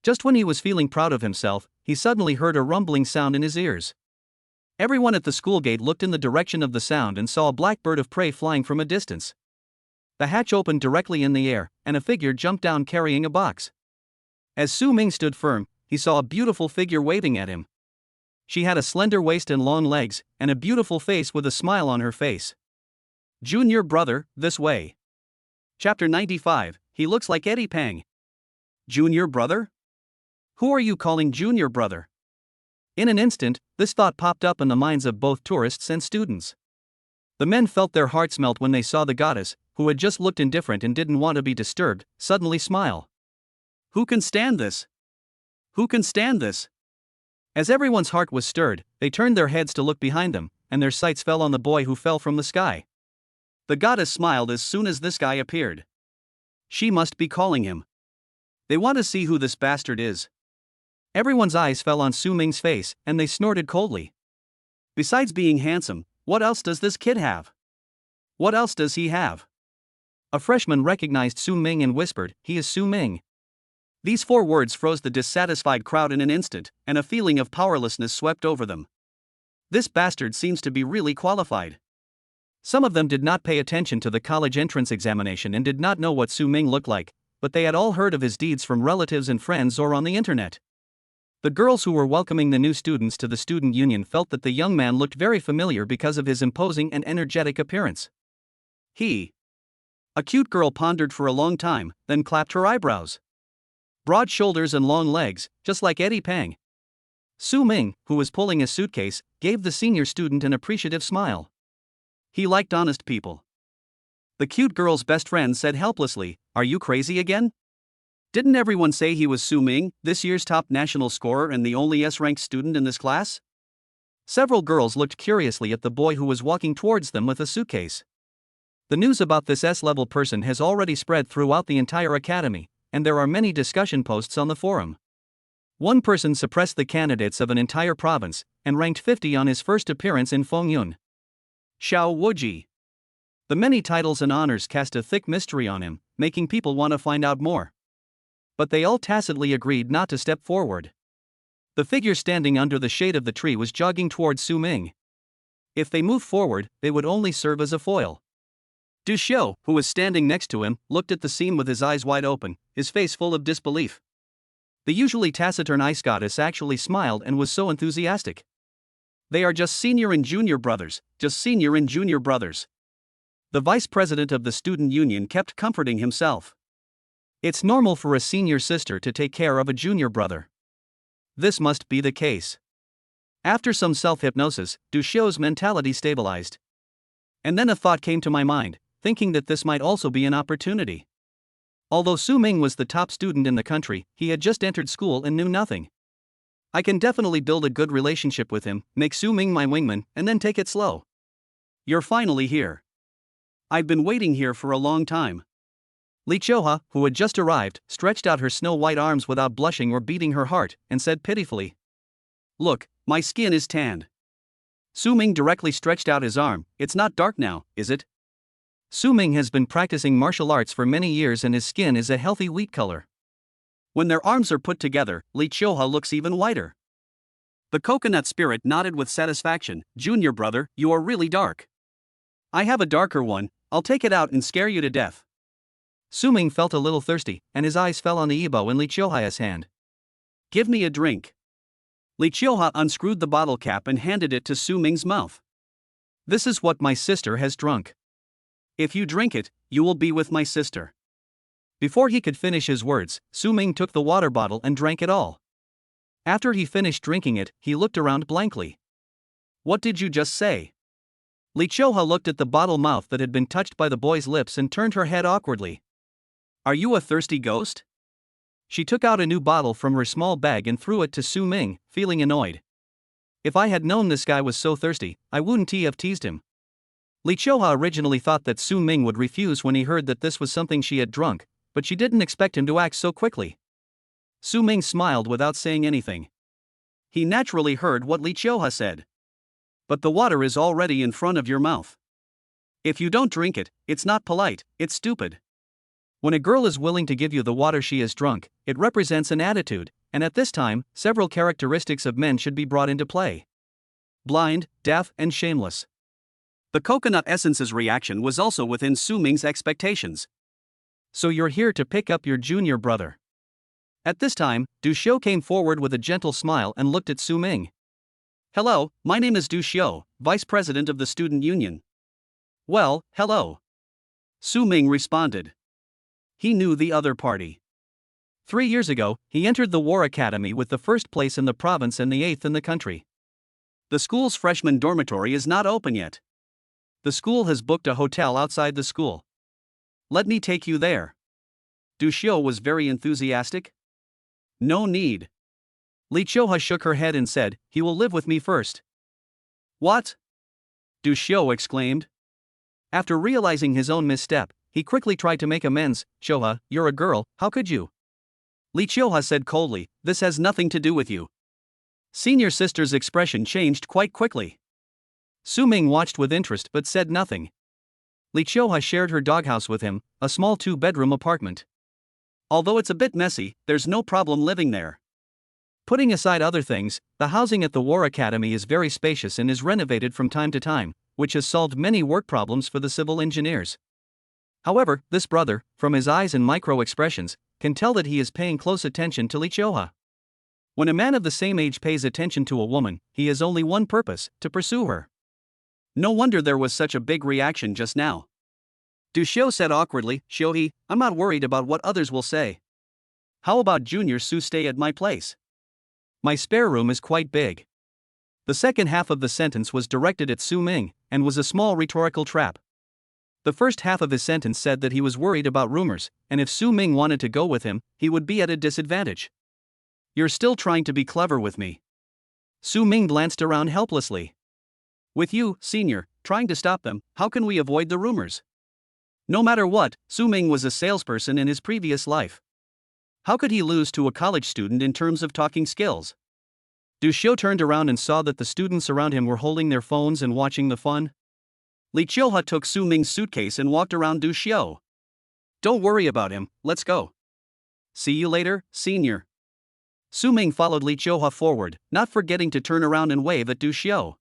Just when he was feeling proud of himself, he suddenly heard a rumbling sound in his ears. Everyone at the school gate looked in the direction of the sound and saw a black bird of prey flying from a distance. The hatch opened directly in the air, and a figure jumped down carrying a box. As Su Ming stood firm, he saw a beautiful figure waving at him. She had a slender waist and long legs, and a beautiful face with a smile on her face. Junior brother, this way. Chapter 95, he looks like Eddie Pang. Junior brother? Who are you calling junior brother? In an instant, this thought popped up in the minds of both tourists and students. The men felt their hearts melt when they saw the goddess, who had just looked indifferent and didn't want to be disturbed, suddenly smile. Who can stand this? Who can stand this? As everyone's heart was stirred, they turned their heads to look behind them, and their sights fell on the boy who fell from the sky. The goddess smiled as soon as this guy appeared. She must be calling him. They want to see who this bastard is. Everyone's eyes fell on Su Ming's face, and they snorted coldly. Besides being handsome, what else does this kid have? What else does he have? A freshman recognized Su Ming and whispered, "He is Su Ming." These 4 words froze the dissatisfied crowd in an instant, and a feeling of powerlessness swept over them. This bastard seems to be really qualified. Some of them did not pay attention to the college entrance examination and did not know what Su Ming looked like, but they had all heard of his deeds from relatives and friends or on the internet. The girls who were welcoming the new students to the student union felt that the young man looked very familiar because of his imposing and energetic appearance. A cute girl pondered for a long time, then clapped her eyebrows. Broad shoulders and long legs, just like Eddie Pang. Su Ming, who was pulling a suitcase, gave the senior student an appreciative smile. He liked honest people. The cute girl's best friend said helplessly, "Are you crazy again? Didn't everyone say he was Su Ming, this year's top national scorer and the only S-ranked student in this class?" Several girls looked curiously at the boy who was walking towards them with a suitcase. The news about this S-level person has already spread throughout the entire academy, and there are many discussion posts on the forum. One person suppressed the candidates of an entire province, and ranked 50 on his first appearance in Fengyun. Xiao Wuji. The many titles and honors cast a thick mystery on him, making people want to find out more. But they all tacitly agreed not to step forward. The figure standing under the shade of the tree was jogging towards Su Ming. If they moved forward, they would only serve as a foil. Du Xiu, who was standing next to him, looked at the scene with his eyes wide open, his face full of disbelief. The usually taciturn ice goddess actually smiled and was so enthusiastic. They are just senior and junior brothers, just senior and junior brothers. The vice president of the student union kept comforting himself. It's normal for a senior sister to take care of a junior brother. This must be the case. After some self-hypnosis, Du Xiu's mentality stabilized. And then a thought came to my mind, thinking that this might also be an opportunity. Although Su Ming was the top student in the country, he had just entered school and knew nothing. I can definitely build a good relationship with him, make Su Ming my wingman, and then take it slow. You're finally here. I've been waiting here for a long time. Li Chioha, who had just arrived, stretched out her snow-white arms without blushing or beating her heart, and said pitifully, "Look, my skin is tanned." Su Ming directly stretched out his arm. "It's not dark now, is it?" Su Ming has been practicing martial arts for many years and his skin is a healthy wheat color. When their arms are put together, Li Chioha looks even whiter. The coconut spirit nodded with satisfaction. Junior brother, you are really dark. I have a darker one, I'll take it out and scare you to death. Su Ming felt a little thirsty, and his eyes fell on the Ibo in Li Qiuha's hand. Give me a drink. Li Qiuha unscrewed the bottle cap and handed it to Su Ming's mouth. This is what my sister has drunk. If you drink it, you will be with my sister. Before he could finish his words, Su Ming took the water bottle and drank it all. After he finished drinking it, he looked around blankly. What did you just say? Li Qiuha looked at the bottle mouth that had been touched by the boy's lips and turned her head awkwardly. Are you a thirsty ghost? She took out a new bottle from her small bag and threw it to Su Ming, feeling annoyed. If I had known this guy was so thirsty, I wouldn't have teased him. Li Qiuha originally thought that Su Ming would refuse when he heard that this was something she had drunk, but she didn't expect him to act so quickly. Su Ming smiled without saying anything. He naturally heard what Li Qiuha said. But the water is already in front of your mouth. If you don't drink it, it's not polite, it's stupid. When a girl is willing to give you the water she has drunk, it represents an attitude, and at this time, several characteristics of men should be brought into play. Blind, deaf, and shameless. The coconut essence's reaction was also within Su Ming's expectations. So you're here to pick up your junior brother. At this time, Du Xiu came forward with a gentle smile and looked at Su Ming. Hello, my name is Du Xiu, Vice President of the Student Union. Well, hello. Su Ming responded. He knew the other party. 3 years ago, he entered the War Academy with the first place in the province and the 8th in the country. The school's freshman dormitory is not open yet. The school has booked a hotel outside the school. Let me take you there. Du Xiu was very enthusiastic. No need. Li Qiuha shook her head and said, he will live with me first. What? Du Xiu exclaimed. After realizing his own misstep, he quickly tried to make amends. Qiuha, you're a girl, how could you? Li Qiuha said coldly, this has nothing to do with you. Senior sister's expression changed quite quickly. Su Ming watched with interest but said nothing. Li Qiuha shared her doghouse with him, a small 2-bedroom apartment. Although it's a bit messy, there's no problem living there. Putting aside other things, the housing at the War Academy is very spacious and is renovated from time to time, which has solved many work problems for the civil engineers. However, this brother, from his eyes and micro-expressions, can tell that he is paying close attention to Li Qiuha. When a man of the same age pays attention to a woman, he has only one purpose, to pursue her. No wonder there was such a big reaction just now. Du Xiu said awkwardly, Xiuhe, I'm not worried about what others will say. How about Junior Su stay at my place? My spare room is quite big. The second half of the sentence was directed at Su Ming, and was a small rhetorical trap. The first half of his sentence said that he was worried about rumors, and if Su Ming wanted to go with him, he would be at a disadvantage. You're still trying to be clever with me. Su Ming glanced around helplessly. With you, senior, trying to stop them, how can we avoid the rumors? No matter what, Su Ming was a salesperson in his previous life. How could he lose to a college student in terms of talking skills? Du Xiu turned around and saw that the students around him were holding their phones and watching the fun. Li Qiuha took Su Ming's suitcase and walked around Du Xiu. Don't worry about him, let's go. See you later, senior. Su Ming followed Li Qiuha forward, not forgetting to turn around and wave at Du Xiu.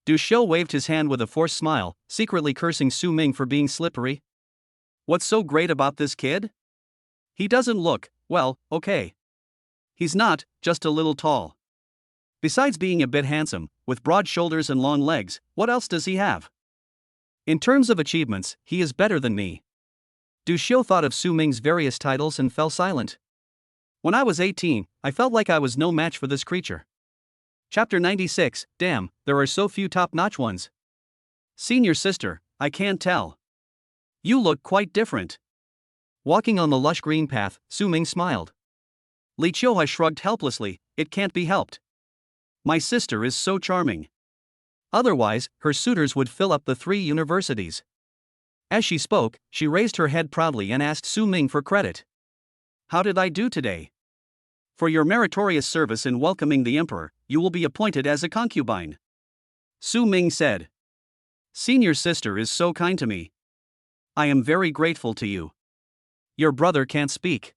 Du Xiu waved his hand with a forced smile, secretly cursing Su Ming for being slippery. What's so great about this kid? He doesn't look, well, okay. He's not, just a little tall. Besides being a bit handsome, with broad shoulders and long legs, what else does he have? In terms of achievements, he is better than me. Du Xiu thought of Su Ming's various titles and fell silent. When I was 18, I felt like I was no match for this creature. Chapter 96, damn, there are so few top-notch ones. Senior sister, I can't tell. You look quite different. Walking on the lush green path, Su Ming smiled. Li Qiuha shrugged helplessly, it can't be helped. My sister is so charming. Otherwise, her suitors would fill up the 3 universities. As she spoke, she raised her head proudly and asked Su Ming for credit. How did I do today? For your meritorious service in welcoming the emperor, you will be appointed as a concubine. Su Ming said. Senior sister is so kind to me. I am very grateful to you. Your brother can't speak.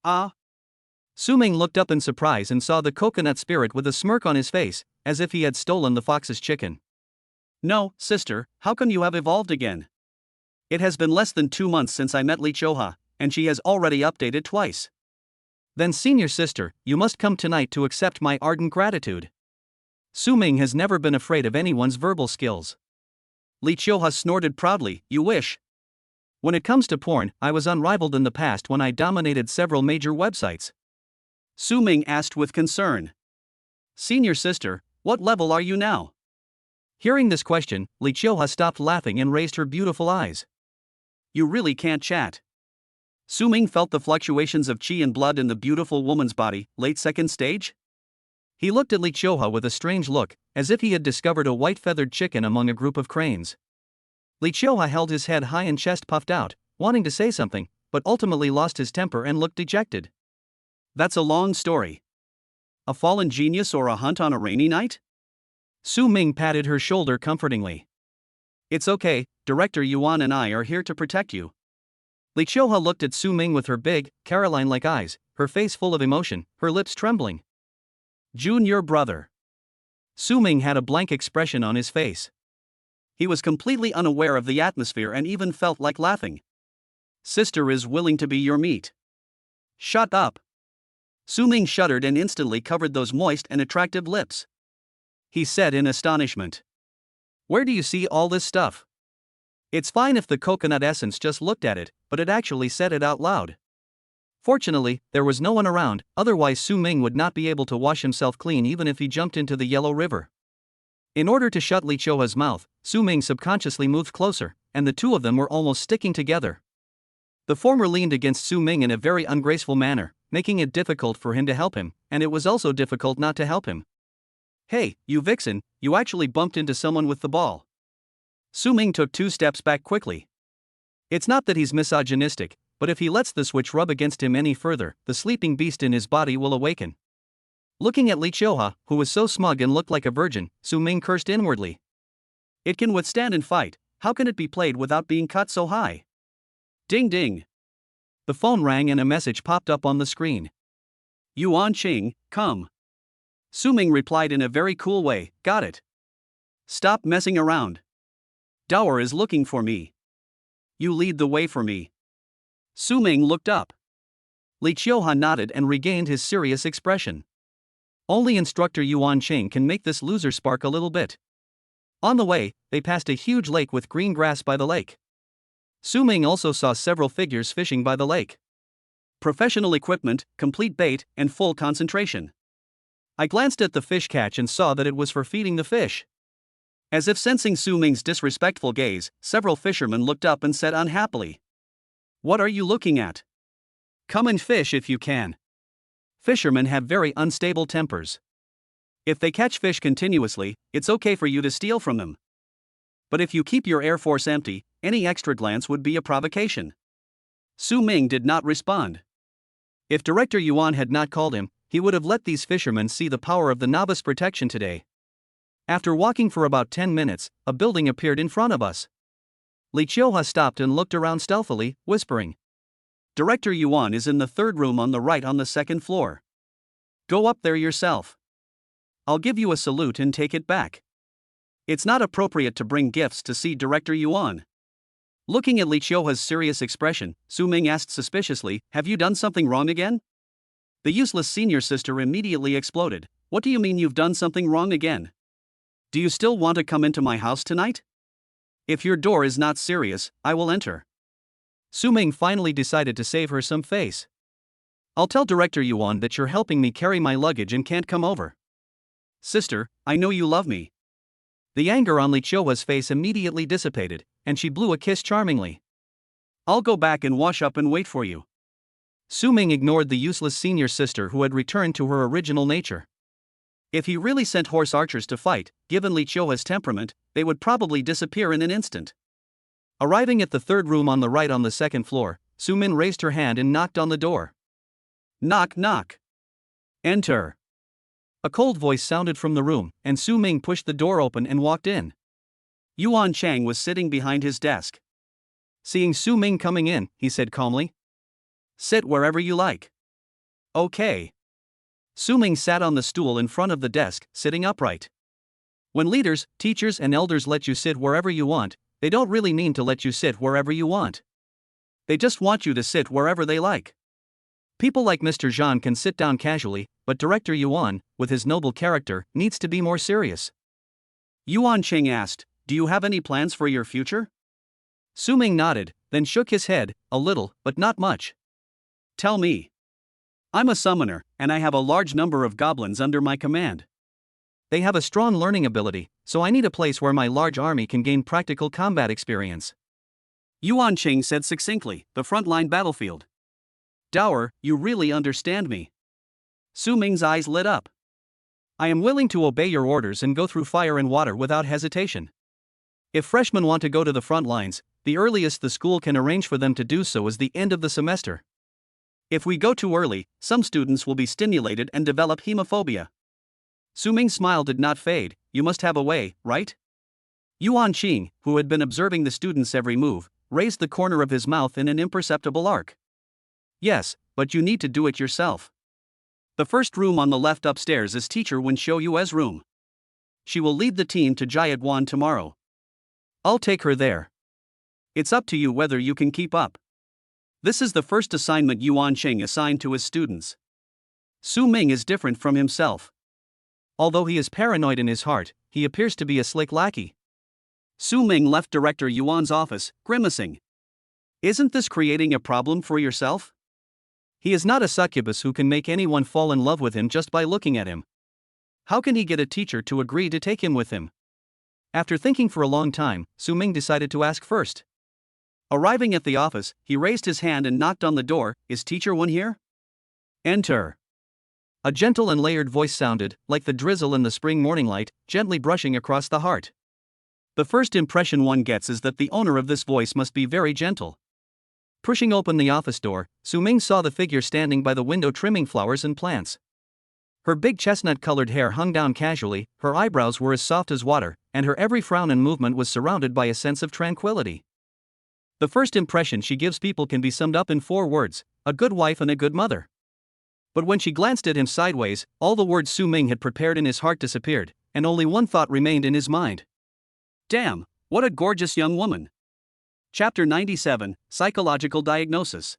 Ah. Su Ming looked up in surprise and saw the coconut spirit with a smirk on his face, as if he had stolen the fox's chicken. No, sister, how come you have evolved again? It has been less than 2 months since I met Li Choha, and she has already updated twice. Then senior sister, you must come tonight to accept my ardent gratitude. Su Ming has never been afraid of anyone's verbal skills. Li Choha snorted proudly, you wish. When it comes to porn, I was unrivaled in the past when I dominated several major websites. Su Ming asked with concern. Senior sister, what level are you now? Hearing this question, Li Choha stopped laughing and raised her beautiful eyes. You really can't chat. Su Ming felt the fluctuations of qi and blood in the beautiful woman's body, late second stage? He looked at Li Choha with a strange look, as if he had discovered a white-feathered chicken among a group of cranes. Li Choha held his head high and chest puffed out, wanting to say something, but ultimately lost his temper and looked dejected. That's a long story. A fallen genius or a hunt on a rainy night? Su Ming patted her shoulder comfortingly. It's okay, Director Yuan and I are here to protect you. Li Choha looked at Su Ming with her big, Caroline-like eyes, her face full of emotion, her lips trembling. June, your brother. Su Ming had a blank expression on his face. He was completely unaware of the atmosphere and even felt like laughing. Sister is willing to be your meat. Shut up. Su Ming shuddered and instantly covered those moist and attractive lips. He said in astonishment. Where do you see all this stuff? It's fine if the coconut essence just looked at it, but it actually said it out loud. Fortunately, there was no one around, otherwise Su Ming would not be able to wash himself clean even if he jumped into the Yellow River. In order to shut Li Choha's mouth, Su Ming subconsciously moved closer, and the two of them were almost sticking together. The former leaned against Su Ming in a very ungraceful manner, making it difficult for him to help him, and it was also difficult not to help him. Hey, you vixen, you actually bumped into someone with the ball. Su Ming took 2 steps back quickly. It's not that he's misogynistic, but if he lets the switch rub against him any further, the sleeping beast in his body will awaken. Looking at Li Choha, who was so smug and looked like a virgin, Su Ming cursed inwardly. It can withstand and fight, how can it be played without being cut so high? Ding ding. The phone rang and a message popped up on the screen. Yuan Qing, come. Su Ming replied in a very cool way, got it. Stop messing around. Dower is looking for me. You lead the way for me. Su Ming looked up. Li Choha nodded and regained his serious expression. Only Instructor Yuan Qing can make this loser spark a little bit. On the way, they passed a huge lake with green grass by the lake. Su Ming also saw several figures fishing by the lake. Professional equipment, complete bait, and full concentration. I glanced at the fish catch and saw that it was for feeding the fish. As if sensing Su Ming's disrespectful gaze, several fishermen looked up and said unhappily, "What are you looking at? Come and fish if you can." Fishermen have very unstable tempers. If they catch fish continuously, it's okay for you to steal from them. But if you keep your air force empty, any extra glance would be a provocation. Su Ming did not respond. If Director Yuan had not called him, he would have let these fishermen see the power of the novice protection today. After walking for about 10 minutes, a building appeared in front of us. Li Choha stopped and looked around stealthily, whispering. Director Yuan is in the 3rd room on the right on the 2nd floor. Go up there yourself. I'll give you a salute and take it back. It's not appropriate to bring gifts to see Director Yuan. Looking at Li Choha's serious expression, Su Ming asked suspiciously, have you done something wrong again? The useless senior sister immediately exploded. What do you mean you've done something wrong again? Do you still want to come into my house tonight? If your door is not serious, I will enter. Su Ming finally decided to save her some face. I'll tell Director Yuan that you're helping me carry my luggage and can't come over. Sister, I know you love me. The anger on Li Choha's face immediately dissipated, and she blew a kiss charmingly. I'll go back and wash up and wait for you. Su Ming ignored the useless senior sister who had returned to her original nature. If he really sent horse archers to fight, given Li Choha's temperament, they would probably disappear in an instant. Arriving at the 3rd room on the right on the 2nd floor, Su Ming raised her hand and knocked on the door. Knock knock. Enter. A cold voice sounded from the room, and Su Ming pushed the door open and walked in. Yuan Chang was sitting behind his desk. Seeing Su Ming coming in, he said calmly, sit wherever you like. Okay. Su Ming sat on the stool in front of the desk, sitting upright. When leaders, teachers, and elders let you sit wherever you want, they don't really mean to let you sit wherever you want. They just want you to sit wherever they like. People like Mr. Zhang can sit down casually, but Director Yuan, with his noble character, needs to be more serious. Yuan Cheng asked, "Do you have any plans for your future?" Su Ming nodded, then shook his head, a little, but not much. Tell me. I'm a summoner, and I have a large number of goblins under my command. They have a strong learning ability, so I need a place where my large army can gain practical combat experience. Yuan Cheng said succinctly, the frontline battlefield. Dower, you really understand me. Su Ming's eyes lit up. I am willing to obey your orders and go through fire and water without hesitation. If freshmen want to go to the front lines, the earliest the school can arrange for them to do so is the end of the semester. If we go too early, some students will be stimulated and develop hemophobia. Su Ming's smile did not fade. You must have a way, right? Yuan Qing, who had been observing the students' every move, raised the corner of his mouth in an imperceptible arc. Yes, but you need to do it yourself. The first room on the left upstairs is Teacher Wen Shouyue's room. She will lead the team to Jiaduan tomorrow. I'll take her there. It's up to you whether you can keep up. This is the first assignment Yuan Cheng assigned to his students. Su Ming is different from himself. Although he is paranoid in his heart, he appears to be a slick lackey. Su Ming left Director Yuan's office, grimacing. Isn't this creating a problem for yourself? He is not a succubus who can make anyone fall in love with him just by looking at him. How can he get a teacher to agree to take him with him? After thinking for a long time, Su Ming decided to ask first. Arriving at the office, he raised his hand and knocked on the door. Is Teacher Wen here? Enter. A gentle and layered voice sounded, like the drizzle in the spring morning light, gently brushing across the heart. The first impression one gets is that the owner of this voice must be very gentle. Pushing open the office door, Su Ming saw the figure standing by the window trimming flowers and plants. Her big chestnut-colored hair hung down casually, her eyebrows were as soft as water, and her every frown and movement was surrounded by a sense of tranquility. The first impression she gives people can be summed up in 4 words: a good wife and a good mother. But when she glanced at him sideways, all the words Su Ming had prepared in his heart disappeared, and only one thought remained in his mind. Damn, what a gorgeous young woman. Chapter 97, Psychological Diagnosis.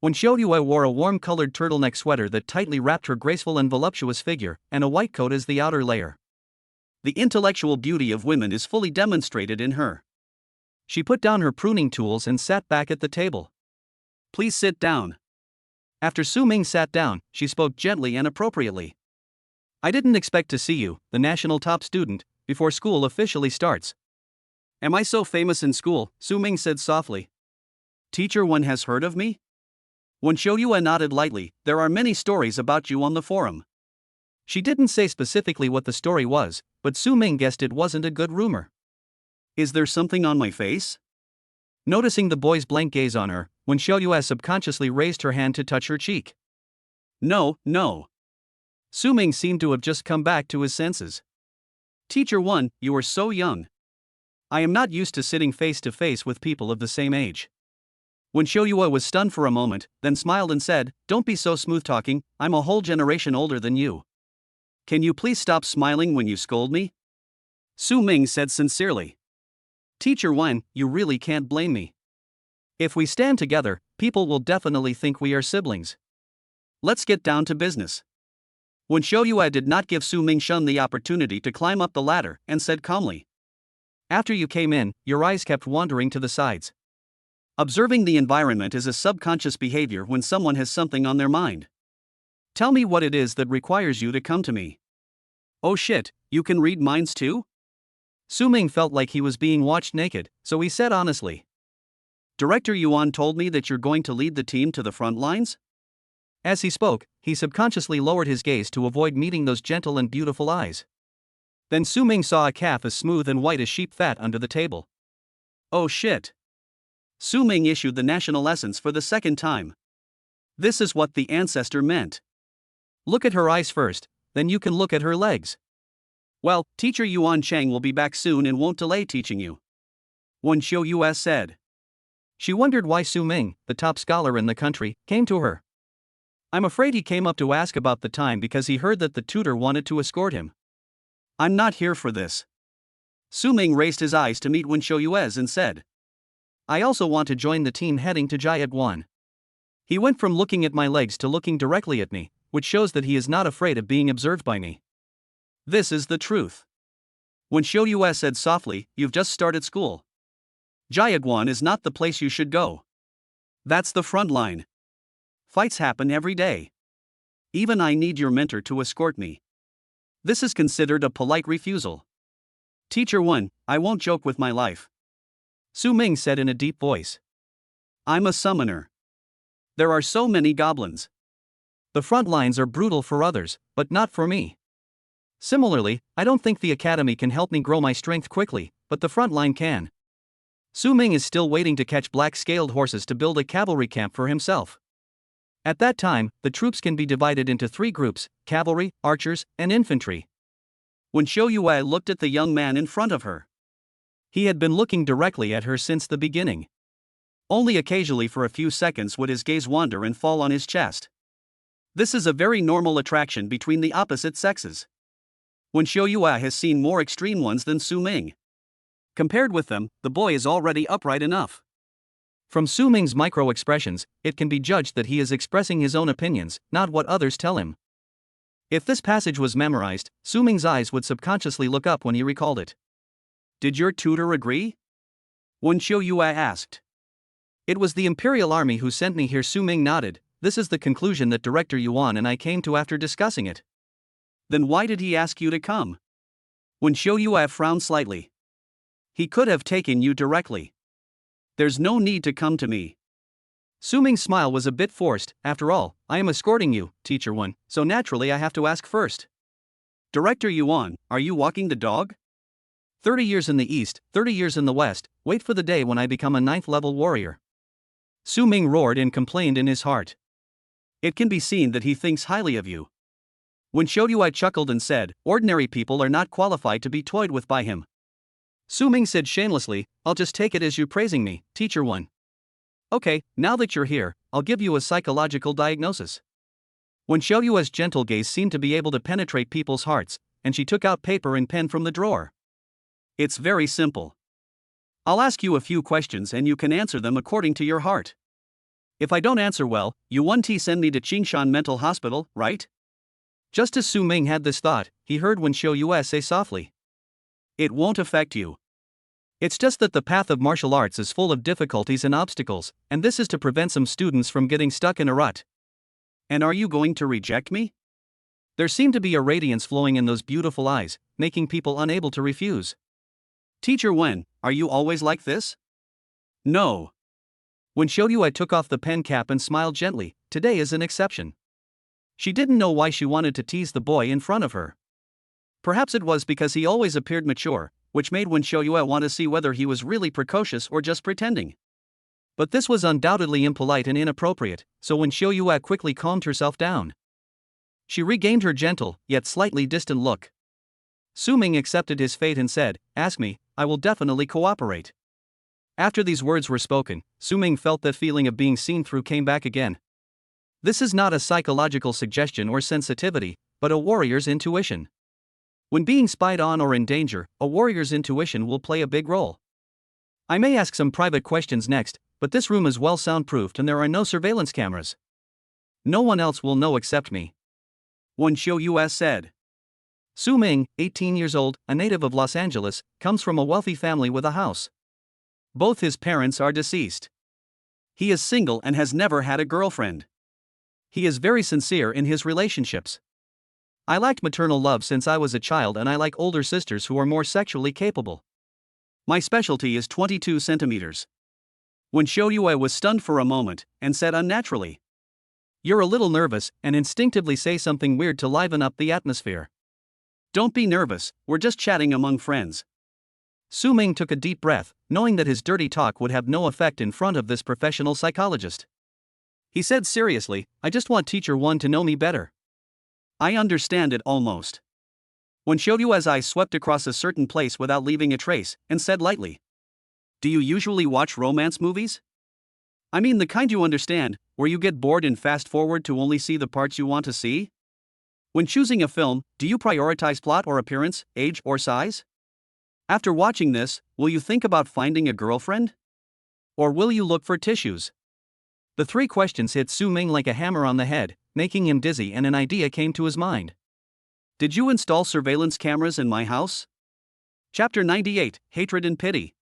Wen Shouyue wore a warm-colored turtleneck sweater that tightly wrapped her graceful and voluptuous figure, and a white coat as the outer layer. The intellectual beauty of women is fully demonstrated in her. She put down her pruning tools and sat back at the table. Please sit down. After Su Ming sat down, she spoke gently and appropriately. I didn't expect to see you, the national top student, before school officially starts. Am I so famous in school? Su Ming said softly. Teacher Wen has heard of me? Wen Shouyue nodded lightly. There are many stories about you on the forum. She didn't say specifically what the story was, but Su Ming guessed it wasn't a good rumor. Is there something on my face? Noticing the boy's blank gaze on her, Wen Shouyue subconsciously raised her hand to touch her cheek. No, no. Su Ming seemed to have just come back to his senses. Teacher Wen, you are so young. I am not used to sitting face to face with people of the same age. Wen Shouyue was stunned for a moment, then smiled and said, Don't be so smooth-talking, I'm a whole generation older than you. Can you please stop smiling when you scold me? Su Ming said sincerely. Teacher Wen, you really can't blame me. If we stand together, people will definitely think we are siblings. Let's get down to business. Wen Shouyue did not give Su Ming Shun the opportunity to climb up the ladder, and said calmly. After you came in, your eyes kept wandering to the sides. Observing the environment is a subconscious behavior when someone has something on their mind. Tell me what it is that requires you to come to me. Oh shit, you can read minds too? Su Ming felt like he was being watched naked, so he said honestly. Director Yuan told me that you're going to lead the team to the front lines? As he spoke, he subconsciously lowered his gaze to avoid meeting those gentle and beautiful eyes. Then Su Ming saw a calf as smooth and white as sheep fat under the table. Oh shit. Su Ming issued the national essence for the second time. This is what the ancestor meant. Look at her eyes first, then you can look at her legs. Well, Teacher Yuan Cheng will be back soon and won't delay teaching you. Wen Shouyue said. She wondered why Su Ming, the top scholar in the country, came to her. I'm afraid he came up to ask about the time because he heard that the tutor wanted to escort him. I'm not here for this. Su Ming raised his eyes to meet Wen Shouyue's and said, I also want to join the team heading to Jiaguan. He went from looking at my legs to looking directly at me, which shows that he is not afraid of being observed by me. This is the truth. Wen Shouyue said softly, you've just started school. Jiaguan is not the place you should go. That's the front line. Fights happen every day. Even I need your mentor to escort me. This is considered a polite refusal. Teacher Wen, I won't joke with my life. Su Ming said in a deep voice. I'm a summoner. There are so many goblins. The front lines are brutal for others, but not for me. Similarly, I don't think the academy can help me grow my strength quickly, but the front line can. Su Ming is still waiting to catch black-scaled horses to build a cavalry camp for himself. At that time, the troops can be divided into 3 groups: cavalry, archers, and infantry. When Shouyue looked at the young man in front of her, he had been looking directly at her since the beginning. Only occasionally for a few seconds would his gaze wander and fall on his chest. This is a very normal attraction between the opposite sexes. When Shouyue has seen more extreme ones than Su Ming. Compared with them, the boy is already upright enough. From Su Ming's micro-expressions, it can be judged that he is expressing his own opinions, not what others tell him. If this passage was memorized, Su Ming's eyes would subconsciously look up when he recalled it. Did your tutor agree? Wen Shouyue asked. It was the Imperial Army who sent me here. Su Ming nodded. This is the conclusion that Director Yuan and I came to after discussing it. Then why did he ask you to come? Wen Shouyue frowned slightly. He could have taken you directly. There's no need to come to me. Su Ming's smile was a bit forced. After all, I am escorting you, Teacher Wen, so naturally I have to ask first. Director Yuan, are you walking the dog? 30 years in the east, 30 years in the west, wait for the day when I become a 9th level warrior. Su Ming roared and complained in his heart. It can be seen that he thinks highly of you. When Shouyue chuckled and said, ordinary people are not qualified to be toyed with by him. Su Ming said shamelessly, I'll just take it as you praising me, Teacher Wen. Okay, now that you're here, I'll give you a psychological diagnosis. When Shouyue's gentle gaze seemed to be able to penetrate people's hearts, and she took out paper and pen from the drawer. It's very simple. I'll ask you a few questions and you can answer them according to your heart. If I don't answer well, you won't send me to Qingshan Mental Hospital, right? Just as Su Ming had this thought, he heard Wen Shouyue say softly. It won't affect you. It's just that the path of martial arts is full of difficulties and obstacles, and this is to prevent some students from getting stuck in a rut. And are you going to reject me? There seemed to be a radiance flowing in those beautiful eyes, making people unable to refuse. Teacher Wen, are you always like this? No. When Shouyue took off the pen cap and smiled gently, today is an exception. She didn't know why she wanted to tease the boy in front of her. Perhaps it was because he always appeared mature, which made Wen Shouyue want to see whether he was really precocious or just pretending. But this was undoubtedly impolite and inappropriate, so Wen Shouyue quickly calmed herself down. She regained her gentle, yet slightly distant look. Su Ming accepted his fate and said, ask me, I will definitely cooperate. After these words were spoken, Su Ming felt that feeling of being seen through came back again. This is not a psychological suggestion or sensitivity, but a warrior's intuition. When being spied on or in danger, a warrior's intuition will play a big role. I may ask some private questions next, but this room is well soundproofed and there are no surveillance cameras. No one else will know except me. Wen Shouyue said. Su Ming, 18 years old, a native of Los Angeles, comes from a wealthy family with a house. Both his parents are deceased. He is single and has never had a girlfriend. He is very sincere in his relationships. I lacked maternal love since I was a child and I like older sisters who are more sexually capable. My specialty is 22 centimeters. Wen Shouyue was stunned for a moment, and said unnaturally. You're a little nervous, and instinctively say something weird to liven up the atmosphere. Don't be nervous, we're just chatting among friends. Su Ming took a deep breath, knowing that his dirty talk would have no effect in front of this professional psychologist. He said seriously, I just want Teacher Wen to know me better. I understand it almost. Wen Shouyue's eyes swept across a certain place without leaving a trace, and said lightly. Do you usually watch romance movies? I mean the kind you understand, where you get bored and fast forward to only see the parts you want to see? When choosing a film, do you prioritize plot or appearance, age or size? After watching this, will you think about finding a girlfriend? Or will you look for tissues? The three questions hit Su Ming like a hammer on the head, making him dizzy, and an idea came to his mind. Did you install surveillance cameras in my house? Chapter 98, Hatred and Pity.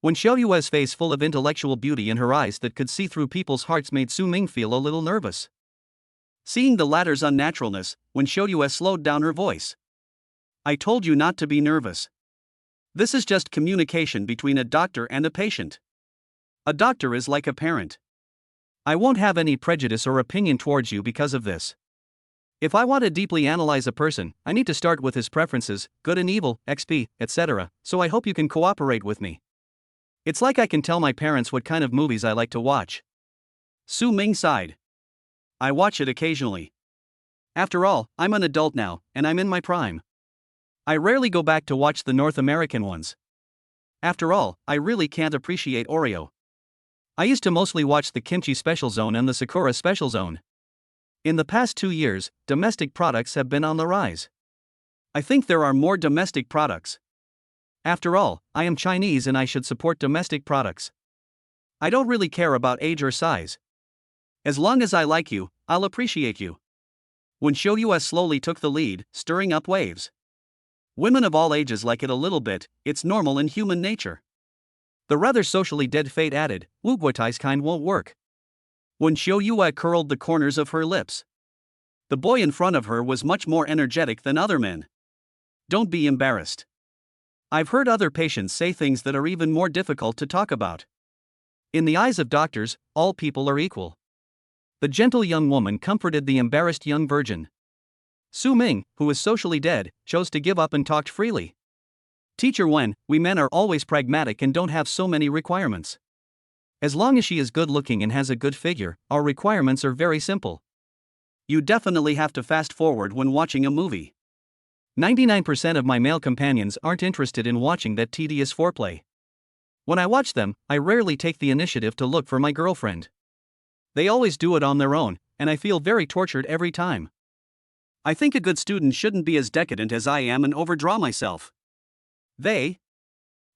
When Xiao Yue's face full of intellectual beauty and her eyes that could see through people's hearts made Su Ming feel a little nervous. Seeing the latter's unnaturalness, when Xiao Yue slowed down her voice. I told you not to be nervous. This is just communication between a doctor and a patient. A doctor is like a parent. I won't have any prejudice or opinion towards you because of this. If I want to deeply analyze a person, I need to start with his preferences, good and evil, XP, etc., so I hope you can cooperate with me. It's like I can tell my parents what kind of movies I like to watch. Su Ming sighed. I watch it occasionally. After all, I'm an adult now, and I'm in my prime. I rarely go back to watch the North American ones. After all, I really can't appreciate Oreo. I used to mostly watch the Kimchi Special Zone and the Sakura Special Zone. In the past 2 years, domestic products have been on the rise. I think there are more domestic products. After all, I am Chinese and I should support domestic products. I don't really care about age or size. As long as I like you, I'll appreciate you. When Xiao Yue slowly took the lead, stirring up waves. Women of all ages like it a little bit, it's normal in human nature. The rather socially dead Fate added, Wu Guotai's kind won't work. When Xiao Yue curled the corners of her lips. The boy in front of her was much more energetic than other men. Don't be embarrassed. I've heard other patients say things that are even more difficult to talk about. In the eyes of doctors, all people are equal. The gentle young woman comforted the embarrassed young virgin. Su Ming, who is socially dead, chose to give up and talked freely. Teacher Wen, we men are always pragmatic and don't have so many requirements. As long as she is good looking and has a good figure, our requirements are very simple. You definitely have to fast forward when watching a movie. 99% of my male companions aren't interested in watching that tedious foreplay. When I watch them, I rarely take the initiative to look for my girlfriend. They always do it on their own, and I feel very tortured every time. I think a good student shouldn't be as decadent as I am and overdraw myself. They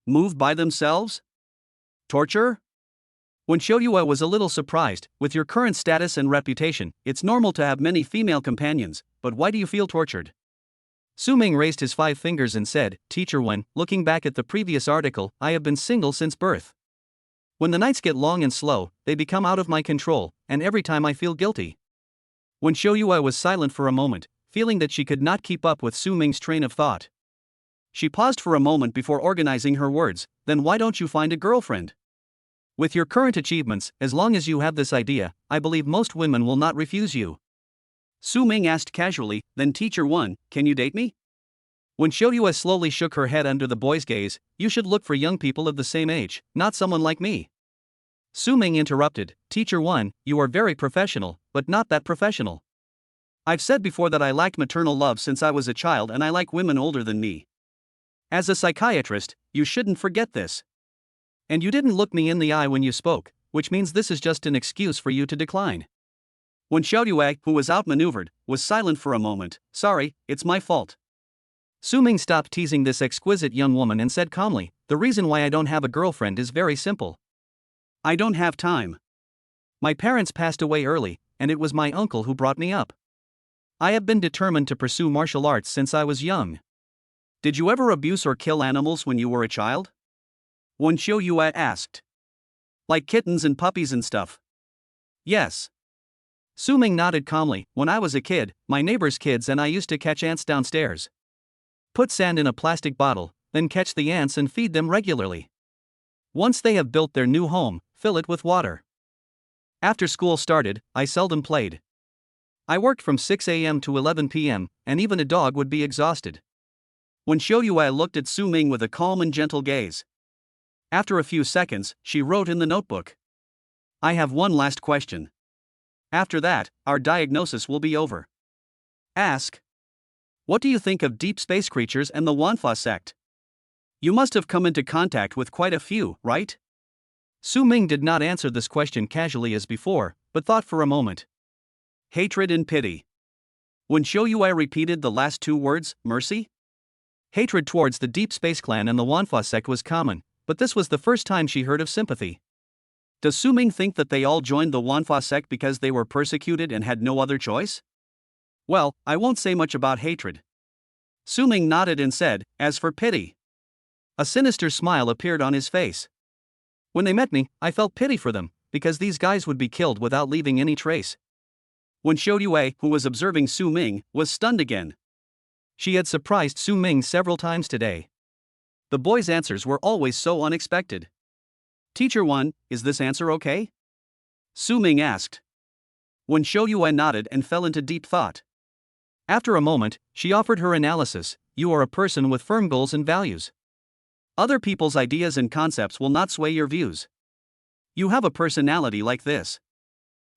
move by themselves? Torture? When Xiao Yue was a little surprised, with your current status and reputation, it's normal to have many female companions, but why do you feel tortured? Su Ming raised his 5 fingers and said, Teacher Wen, looking back at the previous article, I have been single since birth. When the nights get long and slow, they become out of my control, and every time I feel guilty. When Xiao Yue was silent for a moment, feeling that she could not keep up with Su Ming's train of thought. She paused for a moment before organizing her words, then why don't you find a girlfriend? With your current achievements, as long as you have this idea, I believe most women will not refuse you. Su Ming asked casually, then Teacher Wen, can you date me? When Xiao Yue slowly shook her head under the boy's gaze, you should look for young people of the same age, not someone like me. Su Ming interrupted, Teacher Wen, you are very professional, but not that professional. I've said before that I lacked maternal love since I was a child and I like women older than me. As a psychiatrist, you shouldn't forget this. And you didn't look me in the eye when you spoke, which means this is just an excuse for you to decline. When Xiao Yue, who was outmaneuvered, was silent for a moment, sorry, it's my fault. Su Ming stopped teasing this exquisite young woman and said calmly, the reason why I don't have a girlfriend is very simple. I don't have time. My parents passed away early, and it was my uncle who brought me up. I have been determined to pursue martial arts since I was young. Did you ever abuse or kill animals when you were a child? Wen Xiao Yue asked. Like kittens and puppies and stuff. Yes. Su Ming nodded calmly, when I was a kid, my neighbor's kids and I used to catch ants downstairs. Put sand in a plastic bottle, then catch the ants and feed them regularly. Once they have built their new home, fill it with water. After school started, I seldom played. I worked from 6 a.m. to 11 p.m., and even a dog would be exhausted. When Xiao Yue looked at Su Ming with a calm and gentle gaze. After a few seconds, she wrote in the notebook. I have one last question. After that, our diagnosis will be over. Ask. What do you think of deep space creatures and the Wanfa sect? You must have come into contact with quite a few, right? Su Ming did not answer this question casually as before, but thought for a moment. Hatred and pity. When Shou Yue repeated the last two words, mercy? Hatred towards the Deep Space Clan and the Wanfa sect was common, but this was the first time she heard of sympathy. Does Su Ming think that they all joined the Wanfa sect because they were persecuted and had no other choice? Well, I won't say much about hatred. Su Ming nodded and said, as for pity. A sinister smile appeared on his face. When they met me, I felt pity for them, because these guys would be killed without leaving any trace. When Shou Yue, who was observing Su Ming, was stunned again. She had surprised Su Ming several times today. The boy's answers were always so unexpected. Teacher 1, is this answer okay? Su Ming asked. When Shou Yue nodded and fell into deep thought. After a moment, she offered her analysis. You are a person with firm goals and values. Other people's ideas and concepts will not sway your views. You have a personality like this.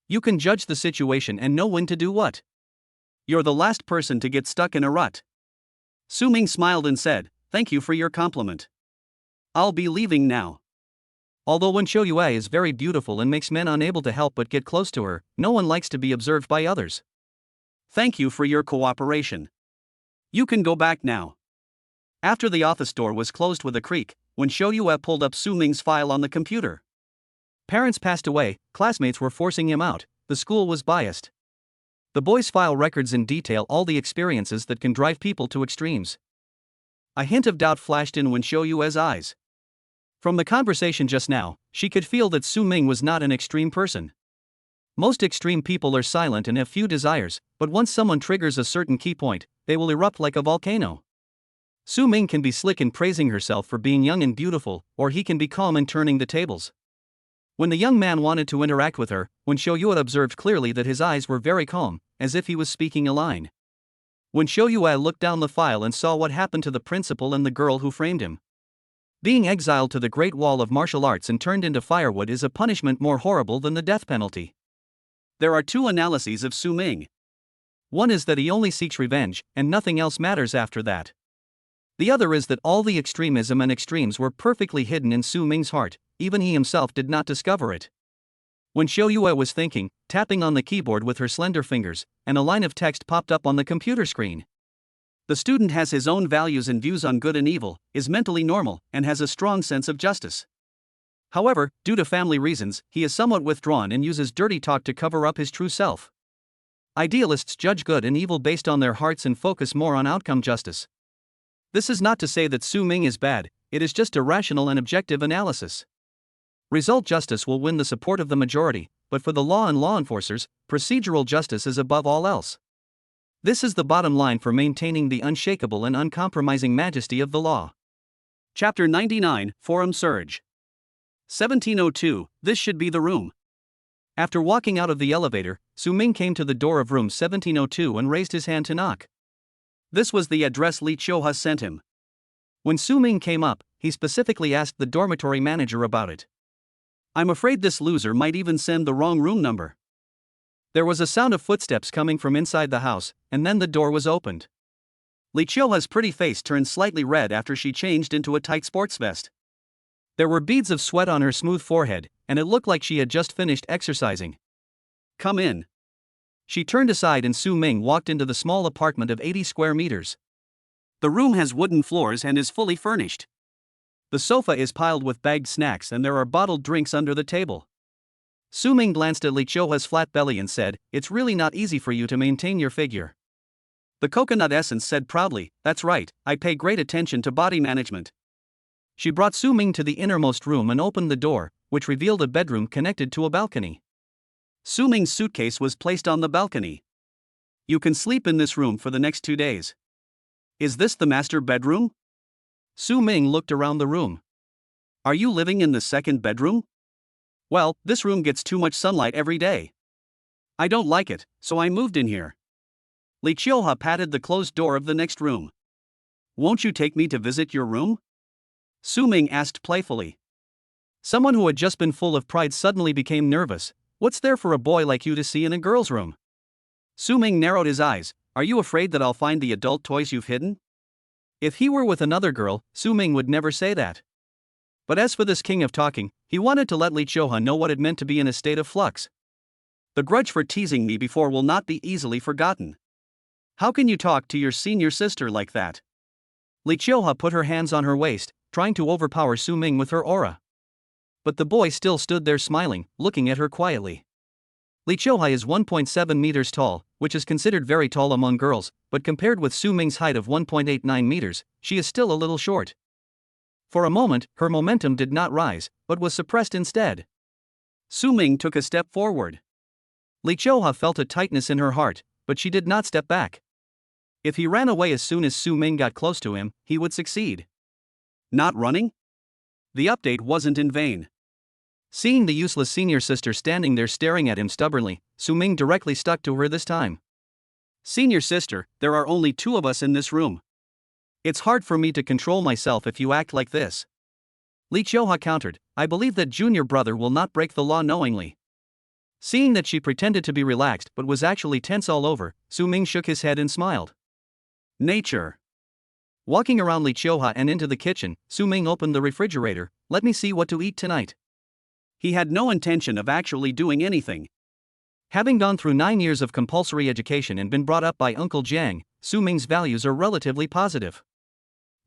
You can judge the situation and know when to do what. You're the last person to get stuck in a rut. Su Ming smiled and said, thank you for your compliment. I'll be leaving now. Although Wen Shou Yue is very beautiful and makes men unable to help but get close to her, no one likes to be observed by others. Thank you for your cooperation. You can go back now. After the office door was closed with a creak, when Shou Yue pulled up Su Ming's file on the computer. Parents passed away, classmates were forcing him out, the school was biased. The boy's file records in detail all the experiences that can drive people to extremes. A hint of doubt flashed in Wen Shou Yue's eyes. From the conversation just now, she could feel that Su Ming was not an extreme person. Most extreme people are silent and have few desires, but once someone triggers a certain key point, they will erupt like a volcano. Su Ming can be slick in praising herself for being young and beautiful, or he can be calm in turning the tables. When the young man wanted to interact with her, Wen Shou Yue observed clearly that his eyes were very calm, as if he was speaking a line. When Shou Yue looked down the file and saw what happened to the principal and the girl who framed him. Being exiled to the Great Wall of Martial Arts and turned into firewood is a punishment more horrible than the death penalty. There are two analyses of Su Ming. One is that he only seeks revenge, and nothing else matters after that. The other is that all the extremism and extremes were perfectly hidden in Su Ming's heart, even he himself did not discover it. When Shou Yue was thinking, tapping on the keyboard with her slender fingers, and a line of text popped up on the computer screen. The student has his own values and views on good and evil, is mentally normal, and has a strong sense of justice. However, due to family reasons, he is somewhat withdrawn and uses dirty talk to cover up his true self. Idealists judge good and evil based on their hearts and focus more on outcome justice. This is not to say that Su Ming is bad, it is just a rational and objective analysis. Result justice will win the support of the majority, but for the law and law enforcers, procedural justice is above all else. This is the bottom line for maintaining the unshakable and uncompromising majesty of the law. Chapter 99, Forum Surge. 1702, this should be the room. After walking out of the elevator, Su Ming came to the door of room 1702 and raised his hand to knock. This was the address Li Chouha sent him. When Su Ming came up, he specifically asked the dormitory manager about it. I'm afraid this loser might even send the wrong room number. There was a sound of footsteps coming from inside the house, and then the door was opened. Li Chouha's pretty face turned slightly red after she changed into a tight sports vest. There were beads of sweat on her smooth forehead, and it looked like she had just finished exercising. Come in. She turned aside and Su Ming walked into the small apartment of 80 square meters. The room has wooden floors and is fully furnished. The sofa is piled with bagged snacks and there are bottled drinks under the table. Su Ming glanced at Li Chouha's flat belly and said, "It's really not easy for you to maintain your figure." The coconut essence said proudly, "That's right, I pay great attention to body management." She brought Su Ming to the innermost room and opened the door, which revealed a bedroom connected to a balcony. Su Ming's suitcase was placed on the balcony. "You can sleep in this room for the next 2 days. Is this the master bedroom?" Su Ming looked around the room. "Are you living in the second bedroom?" "Well, this room gets too much sunlight every day. I don't like it, so I moved in here." Li Chouha patted the closed door of the next room. "Won't you take me to visit your room?" Su Ming asked playfully. Someone who had just been full of pride suddenly became nervous. What's there for a boy like you to see in a girl's room? Su Ming narrowed his eyes. "Are you afraid that I'll find the adult toys you've hidden?" If he were with another girl, Su Ming would never say that. But as for this king of talking, He wanted to let Li Chouha know what it meant to be in a state of flux. The grudge for teasing me before will not be easily forgotten. How can you talk to your senior sister like that? Li Chouha put her hands on her waist, trying to overpower Su Ming with her aura. But the boy still stood there smiling, looking at her quietly. Li Chouha is 1.7 meters tall, which is considered very tall among girls, but compared with Su Ming's height of 1.89 meters, she is still a little short. For a moment, her momentum did not rise, but was suppressed instead. Su Ming took a step forward. Li Chouha felt a tightness in her heart, but she did not step back. If he ran away as soon as Su Ming got close to him, he would succeed. Not running? The update wasn't in vain. Seeing the useless senior sister standing there staring at him stubbornly, Su Ming directly stuck to her this time. Senior sister, there are only 2 of us in this room. It's hard for me to control myself if you act like this. Li Chouha countered, I believe that junior brother will not break the law knowingly. Seeing that she pretended to be relaxed but was actually tense all over, Su Ming shook his head and smiled. Nature. Walking around Li Chouha and into the kitchen, Su Ming opened the refrigerator. Let me see what to eat tonight. He had no intention of actually doing anything. Having gone through 9 years of compulsory education and been brought up by Uncle Jiang, Su Ming's values are relatively positive.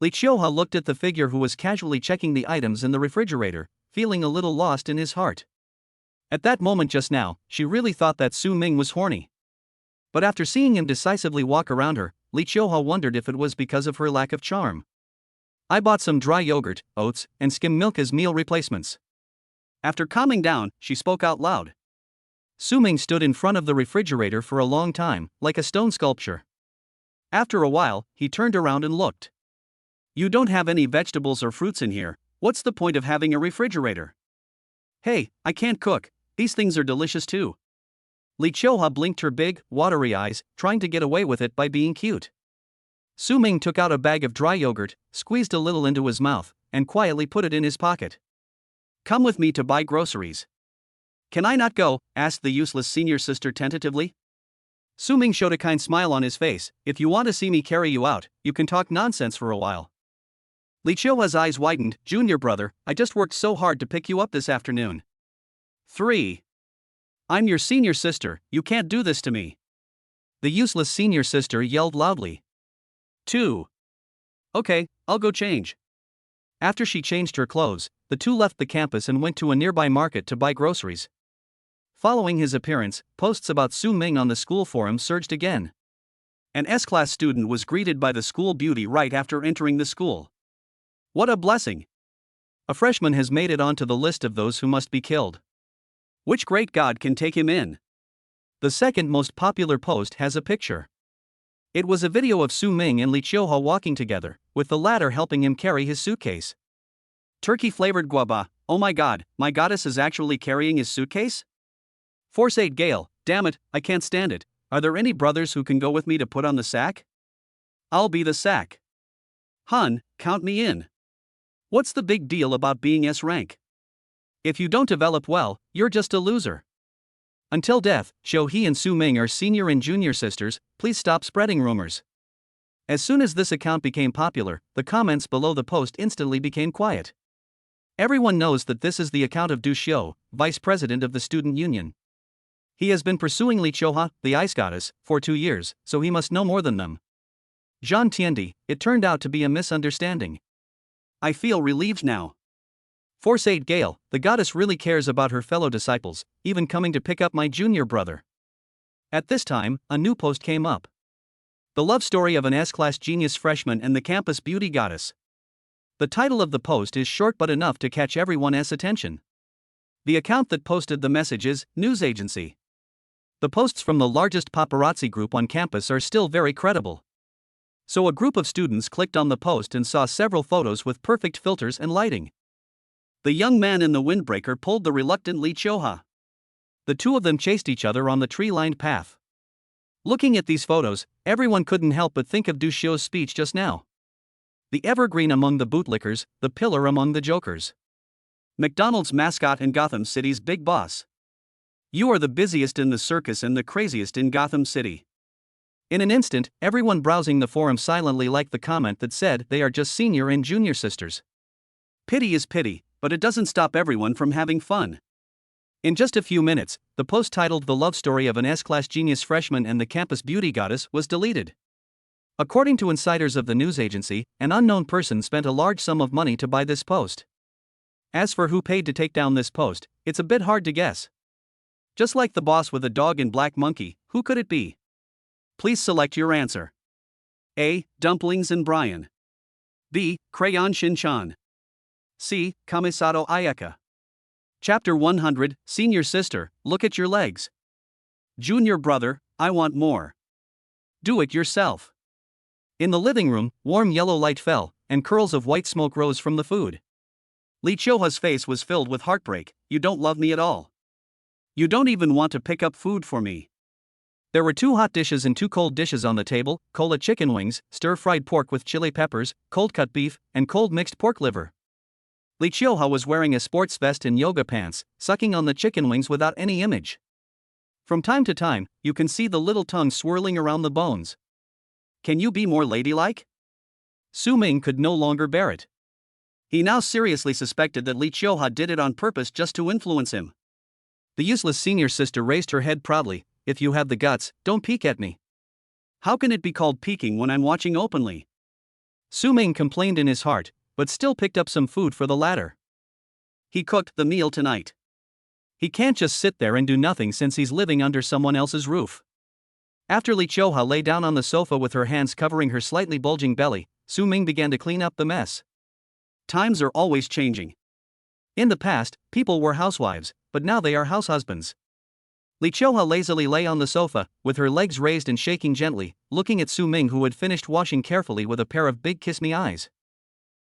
Li Chouha looked at the figure who was casually checking the items in the refrigerator, feeling a little lost in his heart. At that moment just now, she really thought that Su Ming was horny. But after seeing him decisively walk around her, Li Chouha wondered if it was because of her lack of charm. I bought some dry yogurt, oats, and skim milk as meal replacements. After calming down, she spoke out loud. Su Ming stood in front of the refrigerator for a long time, like a stone sculpture. After a while, he turned around and looked. You don't have any vegetables or fruits in here, what's the point of having a refrigerator? Hey, I can't cook, these things are delicious too. Li Chouha blinked her big, watery eyes, trying to get away with it by being cute. Su Ming took out a bag of dry yogurt, squeezed a little into his mouth, and quietly put it in his pocket. Come with me to buy groceries. Can I not go? Asked the useless senior sister tentatively. Su Ming showed a kind smile on his face. If you want to see me carry you out, you can talk nonsense for a while. Li Chouha's eyes widened. Junior brother, I just worked so hard to pick you up this afternoon. 3. I'm your senior sister, you can't do this to me. The useless senior sister yelled loudly. 2. Okay, I'll go change. After she changed her clothes, the two left the campus and went to a nearby market to buy groceries. Following his appearance, posts about Su Ming on the school forum surged again. An S-class student was greeted by the school beauty right after entering the school. What a blessing! A freshman has made it onto the list of those who must be killed. Which great god can take him in? The second most popular post has a picture. It was a video of Su Ming and Li Chouha walking together, with the latter helping him carry his suitcase. Turkey-flavored guava, oh my god, my goddess is actually carrying his suitcase? Force 8 Gale, damn it, I can't stand it, are there any brothers who can go with me to put on the sack? I'll be the sack. Hun, count me in. What's the big deal about being S-rank? If you don't develop well, you're just a loser. Until death, He and Su Ming are senior and junior sisters, please stop spreading rumors. As soon as this account became popular, the comments below the post instantly became quiet. Everyone knows that this is the account of Du Xiu, vice president of the student union. He has been pursuing Li Chouha, the ice goddess, for 2 years, so he must know more than them. Zhan Tiandi, it turned out to be a misunderstanding. I feel relieved now. Force 8 Gale, the goddess really cares about her fellow disciples, even coming to pick up my junior brother. At this time, a new post came up. The love story of an S-class genius freshman and the campus beauty goddess. The title of the post is short but enough to catch everyone's attention. The account that posted the message is News Agency. The posts from the largest paparazzi group on campus are still very credible. So a group of students clicked on the post and saw several photos with perfect filters and lighting. The young man in the windbreaker pulled the reluctant Li Chouha. The two of them chased each other on the tree-lined path. Looking at these photos, everyone couldn't help but think of Du Xiu's speech just now. The evergreen among the bootlickers, the pillar among the jokers. McDonald's mascot and Gotham City's big boss. You are the busiest in the circus and the craziest in Gotham City. In an instant, everyone browsing the forum silently liked the comment that said they are just senior and junior sisters. Pity is pity, but it doesn't stop everyone from having fun. In just a few minutes, the post titled The Love Story of an S-Class Genius Freshman and the Campus Beauty Goddess was deleted. According to insiders of the news agency, an unknown person spent a large sum of money to buy this post. As for who paid to take down this post, it's a bit hard to guess. Just like the boss with a dog and black monkey, who could it be? Please select your answer. A. Dumplings and Brian. B. Crayon Shin-chan. C. Kamisato Ayaka. Chapter 100, Senior Sister, Look at Your Legs. Junior Brother, I Want More. Do it yourself. In the living room, warm yellow light fell, and curls of white smoke rose from the food. Lee Choha's face was filled with heartbreak. You don't love me at all. You don't even want to pick up food for me. There were 2 hot dishes and 2 cold dishes on the table, cola chicken wings, stir-fried pork with chili peppers, cold cut beef, and cold mixed pork liver. Lee Choha was wearing a sports vest and yoga pants, sucking on the chicken wings without any image. From time to time, you can see the little tongue swirling around the bones. Can you be more ladylike? Su Ming could no longer bear it. He now seriously suspected that Lee Choha did it on purpose just to influence him. The useless senior sister raised her head proudly. If you have the guts, don't peek at me. How can it be called peeking when I'm watching openly? Su Ming complained in his heart, but still picked up some food for the latter. He cooked the meal tonight. He can't just sit there and do nothing since he's living under someone else's roof. After Lee Choha lay down on the sofa with her hands covering her slightly bulging belly, Su Ming began to clean up the mess. Times are always changing. In the past, people were housewives, but now they are house husbands. Lee Choha lazily lay on the sofa, with her legs raised and shaking gently, looking at Su Ming, who had finished washing carefully with a pair of big kiss-me eyes.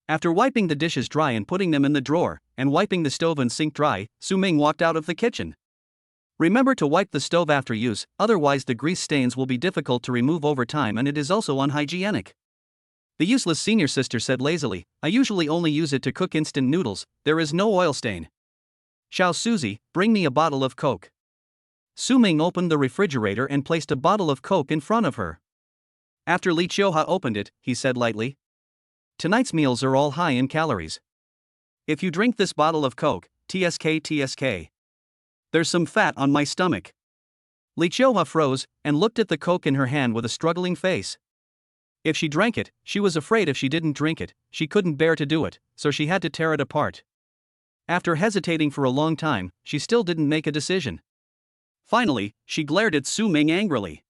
After wiping the dishes dry and putting them in the drawer, and wiping the stove and sink dry, Su Ming walked out of the kitchen. Remember to wipe the stove after use, otherwise the grease stains will be difficult to remove over time and it is also unhygienic. The useless senior sister said lazily, I usually only use it to cook instant noodles, there is no oil stain. Xiao Suzy, bring me a bottle of Coke. Su Ming opened the refrigerator and placed a bottle of Coke in front of her. After Lee Choha opened it, he said lightly, tonight's meals are all high in calories. If you drink this bottle of Coke, TSK. There's some fat on my stomach. Lee Choha froze, and looked at the Coke in her hand with a struggling face. If she drank it, she was afraid if she didn't drink it, she couldn't bear to do it, so she had to tear it apart. After hesitating for a long time, she still didn't make a decision. Finally, she glared at Su Ming angrily.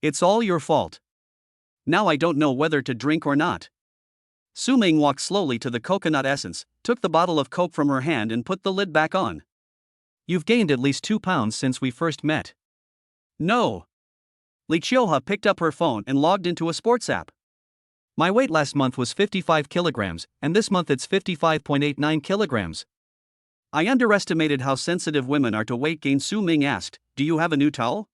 It's all your fault. Now I don't know whether to drink or not. Su Ming walked slowly to the coconut essence, took the bottle of Coke from her hand and put the lid back on. You've gained at least 2 pounds since we first met. No. Lee Choha picked up her phone and logged into a sports app. My weight last month was 55 kilograms, and this month it's 55.89 kilograms. I underestimated how sensitive women are to weight gain. Su Ming asked, do you have a new towel?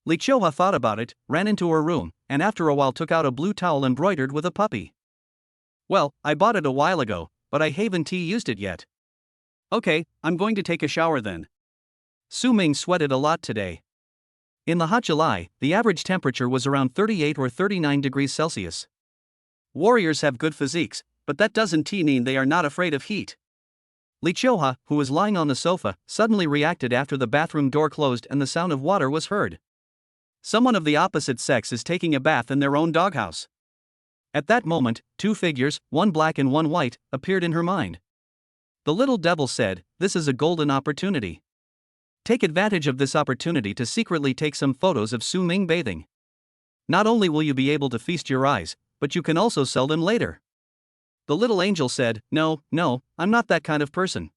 Lee Choha thought about it, ran into her room, and after a while took out a blue towel embroidered with a puppy. Well, I bought it a while ago, but I haven't used it yet. Okay, I'm going to take a shower then. Su Ming sweated a lot today. In the hot July, the average temperature was around 38 or 39 degrees Celsius. Warriors have good physiques, but that doesn't mean they are not afraid of heat. Lee Choha, who was lying on the sofa, suddenly reacted after the bathroom door closed and the sound of water was heard. Someone of the opposite sex is taking a bath in their own doghouse. At that moment, 2 figures, one black and one white, appeared in her mind. The little devil said, this is a golden opportunity. Take advantage of this opportunity to secretly take some photos of Su Ming bathing. Not only will you be able to feast your eyes, but you can also sell them later. The little angel said, no, I'm not that kind of person.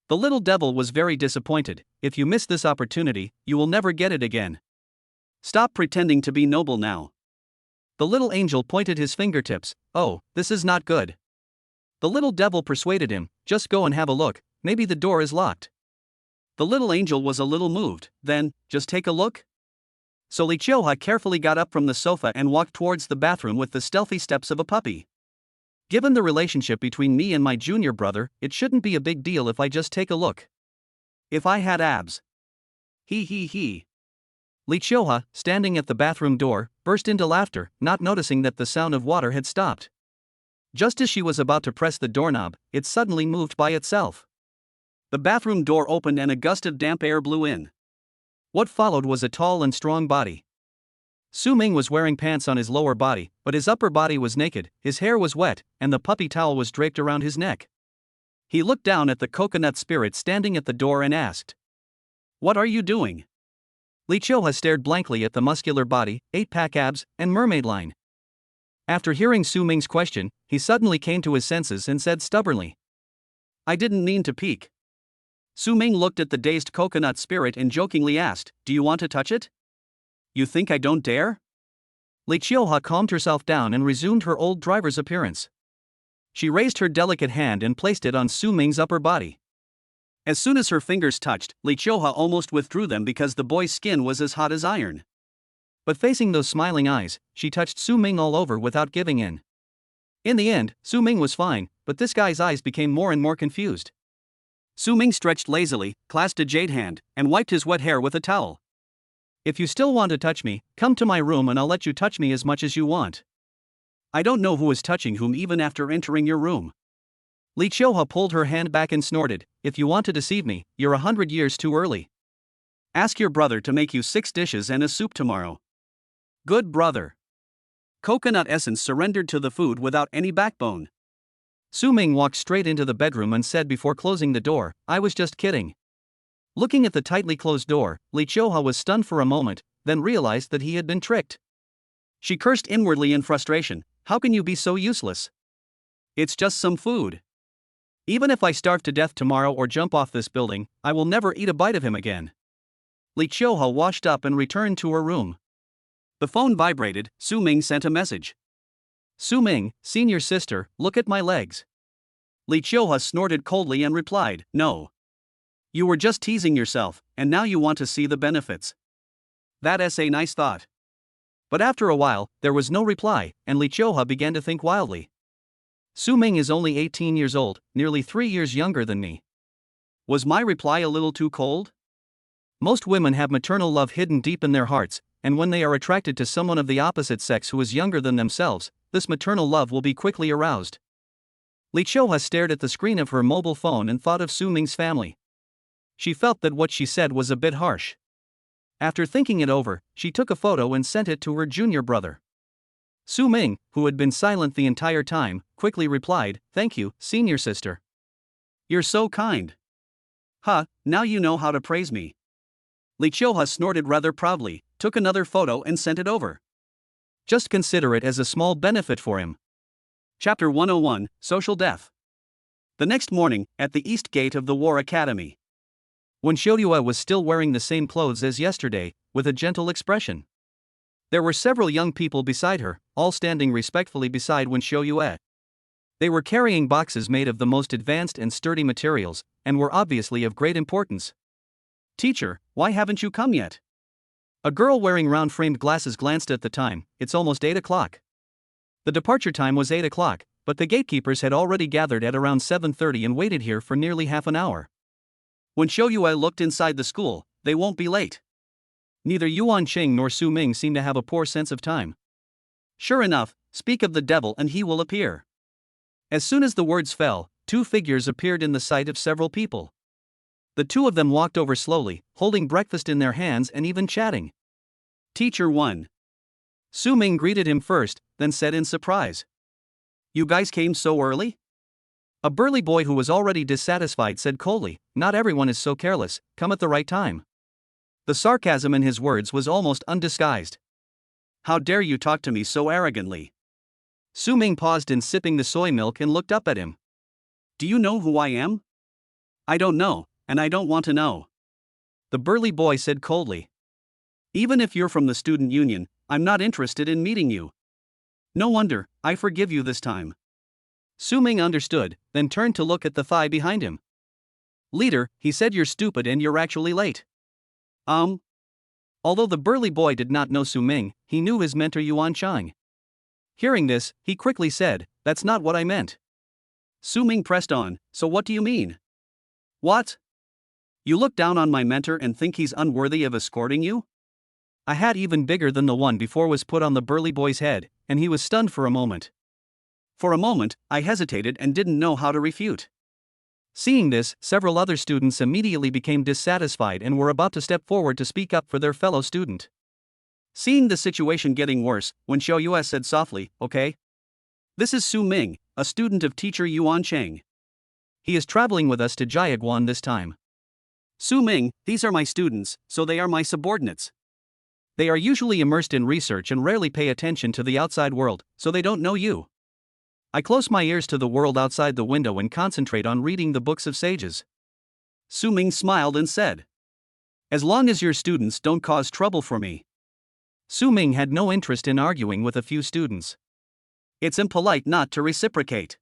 The little devil was very disappointed. If you miss this opportunity, you will never get it again. Stop pretending to be noble now. The little angel pointed his fingertips. Oh, this is not good. The little devil persuaded him, just go and have a look, maybe the door is locked. The little angel was a little moved, then, just take a look? So Lee Choha carefully got up from the sofa and walked towards the bathroom with the stealthy steps of a puppy. Given the relationship between me and my junior brother, it shouldn't be a big deal if I just take a look. If I had abs. He. Lee Choha, standing at the bathroom door, burst into laughter, not noticing that the sound of water had stopped. Just as she was about to press the doorknob, it suddenly moved by itself. The bathroom door opened and a gust of damp air blew in. What followed was a tall and strong body. Su Ming was wearing pants on his lower body, but his upper body was naked, his hair was wet, and the puppy towel was draped around his neck. He looked down at the coconut spirit standing at the door and asked, "What are you doing?" Li Chioha stared blankly at the muscular body, 8-pack abs, and mermaid line. After hearing Su Ming's question, he suddenly came to his senses and said stubbornly, "I didn't mean to peek." Su Ming looked at the dazed coconut spirit and jokingly asked, "Do you want to touch it? You think I don't dare?" Li Chioha calmed herself down and resumed her old driver's appearance. She raised her delicate hand and placed it on Su Ming's upper body. As soon as her fingers touched, Li Chioha almost withdrew them because the boy's skin was as hot as iron. But facing those smiling eyes, she touched Su Ming all over without giving in. In the end, Su Ming was fine, but this guy's eyes became more and more confused. Su Ming stretched lazily, clasped a jade hand, and wiped his wet hair with a towel. "If you still want to touch me, come to my room and I'll let you touch me as much as you want." "I don't know who is touching whom even after entering your room." Li Chioha pulled her hand back and snorted, "If you want to deceive me, you're 100 years too early. Ask your brother to make you 6 dishes and a soup tomorrow." Good brother. Coconut essence surrendered to the food without any backbone. Su Ming walked straight into the bedroom and said before closing the door, "I was just kidding." Looking at the tightly closed door, Li Chioha was stunned for a moment, then realized that he had been tricked. She cursed inwardly in frustration, "How can you be so useless? It's just some food. Even if I starve to death tomorrow or jump off this building, I will never eat a bite of him again." Li Chioha washed up and returned to her room. The phone vibrated. Su Ming sent a message. "Su Ming, senior sister, look at my legs." Li Chioha snorted coldly and replied, "No. You were just teasing yourself, and now you want to see the benefits. That's a nice thought." But after a while, there was no reply, and Li Chioha began to think wildly. Su Ming is only 18 years old, nearly 3 years younger than me. Was my reply a little too cold? Most women have maternal love hidden deep in their hearts, and when they are attracted to someone of the opposite sex who is younger than themselves, this maternal love will be quickly aroused. Li Chioha stared at the screen of her mobile phone and thought of Su Ming's family. She felt that what she said was a bit harsh. After thinking it over, she took a photo and sent it to her junior brother. Su Ming, who had been silent the entire time, quickly replied, "Thank you, senior sister. You're so kind." "Huh, now you know how to praise me." Li Chioha snorted rather proudly, took another photo and sent it over. Just consider it as a small benefit for him. Chapter 101, Social Death. The next morning, at the east gate of the War Academy. When Shoryue was still wearing the same clothes as yesterday, with a gentle expression. There were several young people beside her, all standing respectfully beside Wen Shoryue. They were carrying boxes made of the most advanced and sturdy materials, and were obviously of great importance. "Teacher, why haven't you come yet?" A girl wearing round-framed glasses glanced at the time. "It's almost 8 o'clock. The departure time was 8 o'clock, but the gatekeepers had already gathered at around 7:30 and waited here for nearly half an hour. When Shoryue looked inside the school, they won't be late." Neither Yuan Qing nor Su Ming seemed to have a poor sense of time. Sure enough, speak of the devil and he will appear. As soon as the words fell, 2 figures appeared in the sight of several people. The 2 of them walked over slowly, holding breakfast in their hands and even chatting. "Teacher 1. Su Ming greeted him first, then said in surprise, "You guys came so early?" A burly boy who was already dissatisfied said coldly, "Not everyone is so careless, come at the right time." The sarcasm in his words was almost undisguised. "How dare you talk to me so arrogantly?" Su Ming paused in sipping the soy milk and looked up at him. "Do you know who I am?" "I don't know, and I don't want to know." The burly boy said coldly. "Even if you're from the student union, I'm not interested in meeting you." "No wonder, I forgive you this time." Su Ming understood, then turned to look at the thigh behind him. "Leader," he said, "you're stupid and you're actually late." Although the burly boy did not know Su Ming, he knew his mentor Yuan Chang. Hearing this, he quickly said, "That's not what I meant." Su Ming pressed on, "So what do you mean?" "What? You look down on my mentor and think he's unworthy of escorting you?" A hat even bigger than the one before was put on the burly boy's head, and he was stunned for a moment. For a moment, I hesitated and didn't know how to refute. Seeing this, several other students immediately became dissatisfied and were about to step forward to speak up for their fellow student. Seeing the situation getting worse, Wen Xiaoyue said softly, "Okay. This is Su Ming, a student of teacher Yuan Cheng. He is traveling with us to Jiaguan this time. Su Ming, these are my students, so they are my subordinates. They are usually immersed in research and rarely pay attention to the outside world, so they don't know you. I close my ears to the world outside the window and concentrate on reading the books of sages." Su Ming smiled and said, "As long as your students don't cause trouble for me." Su Ming had no interest in arguing with a few students. It's impolite not to reciprocate.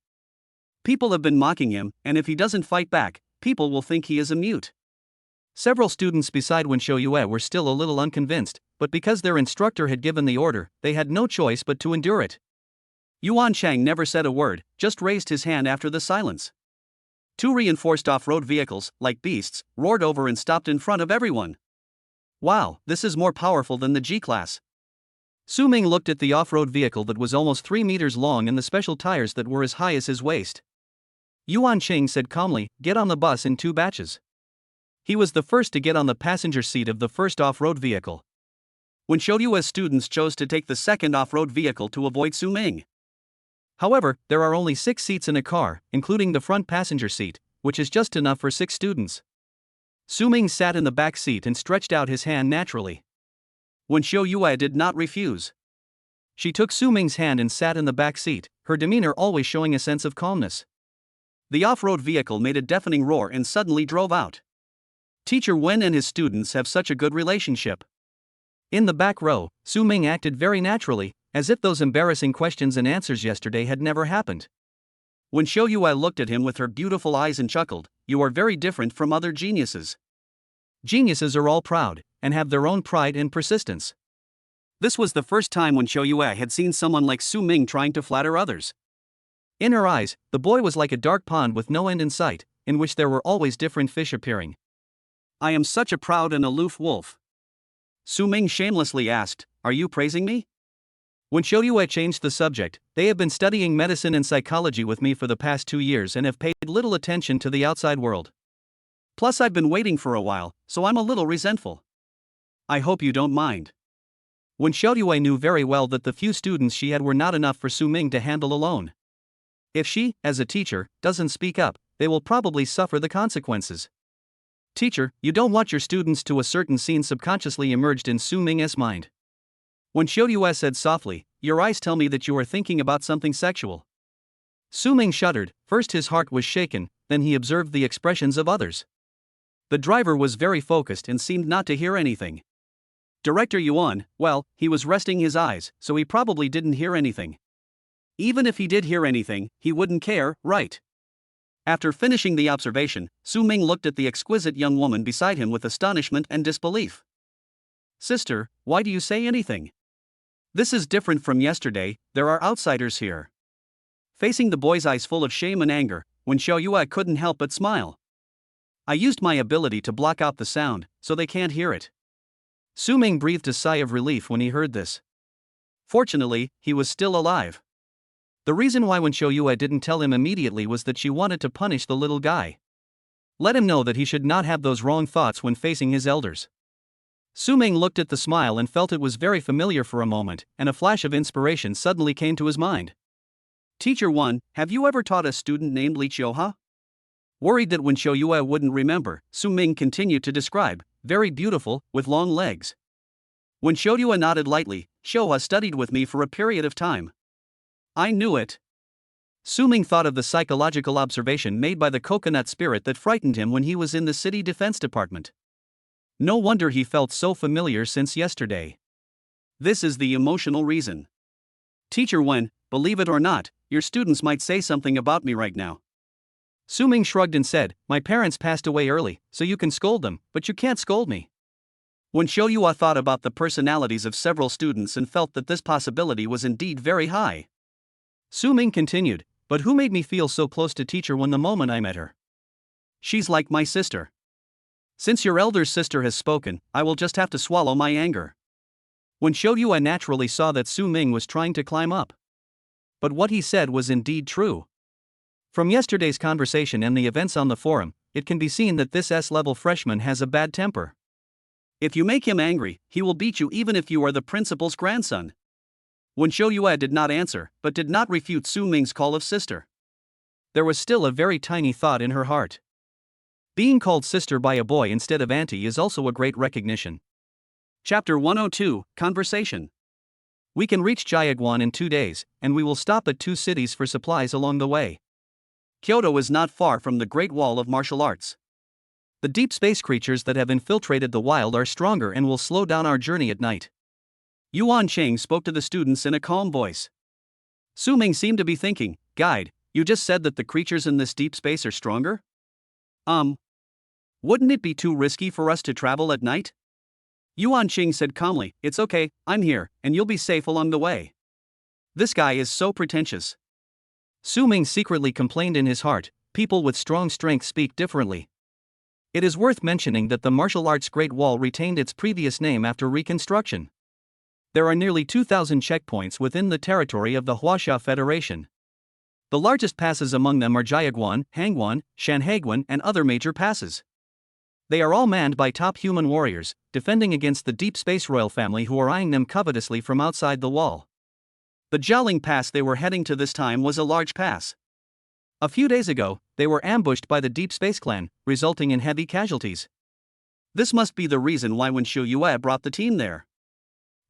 People have been mocking him, and if he doesn't fight back, people will think he is a mute. Several students beside Wen Xiaoyue were still a little unconvinced, but because their instructor had given the order, they had no choice but to endure it. Yuan Chang never said a word, just raised his hand after the silence. Two reinforced off-road vehicles, like beasts, roared over and stopped in front of everyone. Wow, this is more powerful than the G-Class. Su Ming looked at the off-road vehicle that was almost 3 meters long and the special tires that were as high as his waist. Yuan Cheng said calmly, "Get on the bus in 2 batches." He was the first to get on the passenger seat of the first off-road vehicle. Wen Xiaoyue's students chose to take the second off-road vehicle to avoid Su Ming. However, there are only 6 seats in a car, including the front passenger seat, which is just enough for 6 students. Su Ming sat in the back seat and stretched out his hand naturally. Wen Xiaoyue did not refuse. She took Su Ming's hand and sat in the back seat, her demeanor always showing a sense of calmness. The off-road vehicle made a deafening roar and suddenly drove out. Teacher Wen and his students have such a good relationship. In the back row, Su Ming acted very naturally, as if those embarrassing questions and answers yesterday had never happened. Wen Xiaoyue looked at him with her beautiful eyes and chuckled, "You are very different from other geniuses." Geniuses are all proud, and have their own pride and persistence. This was the first time Wen Xiaoyue had seen someone like Su Ming trying to flatter others. In her eyes, the boy was like a dark pond with no end in sight, in which there were always different fish appearing. "I am such a proud and aloof wolf." Su Ming shamelessly asked, "Are you praising me?" When Xiaoyue changed the subject, "They have been studying medicine and psychology with me for the past 2 years and have paid little attention to the outside world. Plus I've been waiting for a while, so I'm a little resentful. I hope you don't mind." When Xiaoyue knew very well that the few students she had were not enough for Su Ming to handle alone. If she, as a teacher, doesn't speak up, they will probably suffer the consequences. "Teacher, you don't want your students to a certain scene subconsciously emerged in Su Ming's mind." When Xiaoyue said softly, "Your eyes tell me that you are thinking about something sexual." Su Ming shuddered. First his heart was shaken, then he observed the expressions of others. The driver was very focused and seemed not to hear anything. Director Yuan, well, he was resting his eyes, so he probably didn't hear anything. Even if he did hear anything, he wouldn't care, right? After finishing the observation, Su Ming looked at the exquisite young woman beside him with astonishment and disbelief. "Sister, why do you say anything? This is different from yesterday, there are outsiders here." Facing the boy's eyes full of shame and anger, Wen Xiaoyue couldn't help but smile. "I used my ability to block out the sound, so they can't hear it." Su Ming breathed a sigh of relief when he heard this. Fortunately, he was still alive. The reason why Wen Xiaoyue didn't tell him immediately was that she wanted to punish the little guy. Let him know that he should not have those wrong thoughts when facing his elders. Su Ming looked at the smile and felt it was very familiar for a moment, and a flash of inspiration suddenly came to his mind. "Teacher 1, have you ever taught a student named Li Qiuha?" Worried that Wen Xiaoyue wouldn't remember, Su Ming continued to describe, "Very beautiful, with long legs." Wen Xiaoyue nodded lightly. "Qiuha studied with me for a period of time." "I knew it." Su Ming thought of the psychological observation made by the coconut spirit that frightened him when he was in the city defense department. No wonder he felt so familiar since yesterday. This is the emotional reason. "Teacher Wen, believe it or not, your students might say something about me right now." Su Ming shrugged and said, "My parents passed away early, so you can scold them, but you can't scold me." Wen Xiaoyue thought about the personalities of several students and felt that this possibility was indeed very high. Su Ming continued, "But who made me feel so close to Teacher Wen the moment I met her? She's like my sister. Since your elder sister has spoken, I will just have to swallow my anger." When Xiaoyue naturally saw that Su Ming was trying to climb up. but what he said was indeed true. From yesterday's conversation and the events on the forum, it can be seen that this S-level freshman has a bad temper. If you make him angry, he will beat you even if you are the principal's grandson. Wen Xiaoyue did not answer, but did not refute Su Ming's call of sister. There was still a very tiny thought in her heart. Being called sister by a boy instead of auntie is also a great recognition. Chapter 102, Conversation. We can reach Jiaguan in 2 days, and we will stop at 2 cities for supplies along the way. Kyoto is not far from the Great Wall of Martial Arts. The deep space creatures that have infiltrated the wild are stronger and will slow down our journey at night. Yuan Cheng spoke to the students in a calm voice. Su Ming seemed to be thinking, "Guide, you just said that the creatures in this deep space are stronger? Wouldn't it be too risky for us to travel at night?" Yuan Cheng said calmly, "It's okay, I'm here, and you'll be safe along the way." This guy is so pretentious. Su Ming secretly complained in his heart, people with strong strength speak differently. It is worth mentioning that the martial arts Great Wall retained its previous name after reconstruction. There are nearly 2,000 checkpoints within the territory of the Huaxia Federation. The largest passes among them are Jiaguan, Hangguan, Shanhaiguan, and other major passes. They are all manned by top human warriors, defending against the deep space royal family who are eyeing them covetously from outside the wall. The Jialing Pass they were heading to this time was a large pass. A few days ago, they were ambushed by the Deep Space Clan, resulting in heavy casualties. This must be the reason why Wen Xiaoyue brought the team there.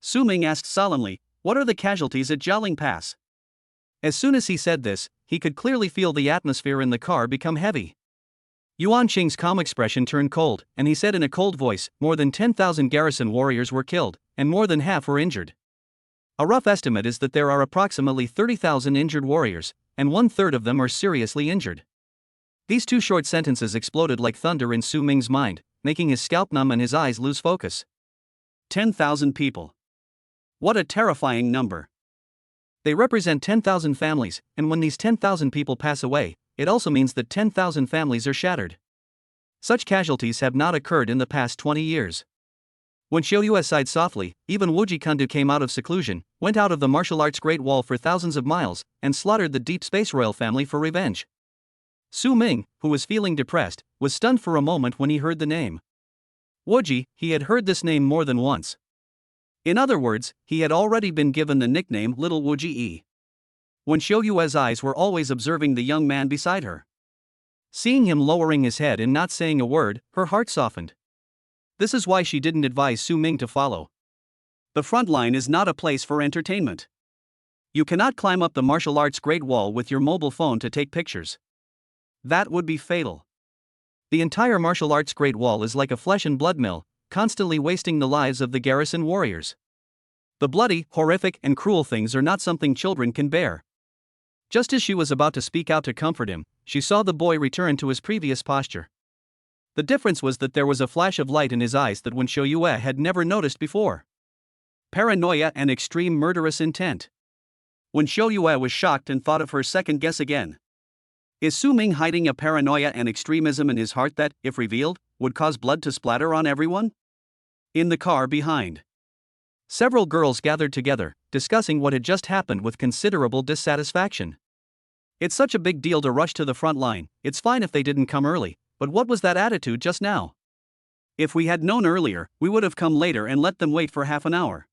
Su Ming asked solemnly, "What are the casualties at Jialing Pass?" As soon as he said this, he could clearly feel the atmosphere in the car become heavy. Yuan Qing's calm expression turned cold, and he said in a cold voice, "More than 10,000 garrison warriors were killed, and more than half were injured. A rough estimate is that there are approximately 30,000 injured warriors, and 1/3 of them are seriously injured." These 2 short sentences exploded like thunder in Su Ming's mind, making his scalp numb and his eyes lose focus. 10,000 people. What a terrifying number. They represent 10,000 families, and when these 10,000 people pass away, it also means that 10,000 families are shattered. Such casualties have not occurred in the past 20 years. When Xiaoyue sighed softly, even Wuji Kundu came out of seclusion, went out of the martial arts Great Wall for thousands of miles, and slaughtered the Deep Space Royal family for revenge. Su Ming, who was feeling depressed, was stunned for a moment when he heard the name. Wuji, he had heard this name more than once. In other words, he had already been given the nickname Little Wuji. When Xiaoyue's eyes were always observing the young man beside her. Seeing him lowering his head and not saying a word, her heart softened. This is why she didn't advise Su Ming to follow. The front line is not a place for entertainment. You cannot climb up the martial arts Great Wall with your mobile phone to take pictures. That would be fatal. The entire martial arts Great Wall is like a flesh and blood mill, constantly wasting the lives of the garrison warriors. The bloody, horrific, and cruel things are not something children can bear. Just as she was about to speak out to comfort him, she saw the boy return to his previous posture. The difference was that there was a flash of light in his eyes that Wen Xiaoyue had never noticed before. Paranoia and extreme murderous intent. Wen Xiaoyue was shocked and thought of her second guess again. Is Su Ming hiding a paranoia and extremism in his heart that, if revealed, would cause blood to splatter on everyone? In the car behind, several girls gathered together, discussing what had just happened with considerable dissatisfaction. It's such a big deal to rush to the front line, it's fine if they didn't come early, but what was that attitude just now? If we had known earlier, we would have come later and let them wait for half an hour.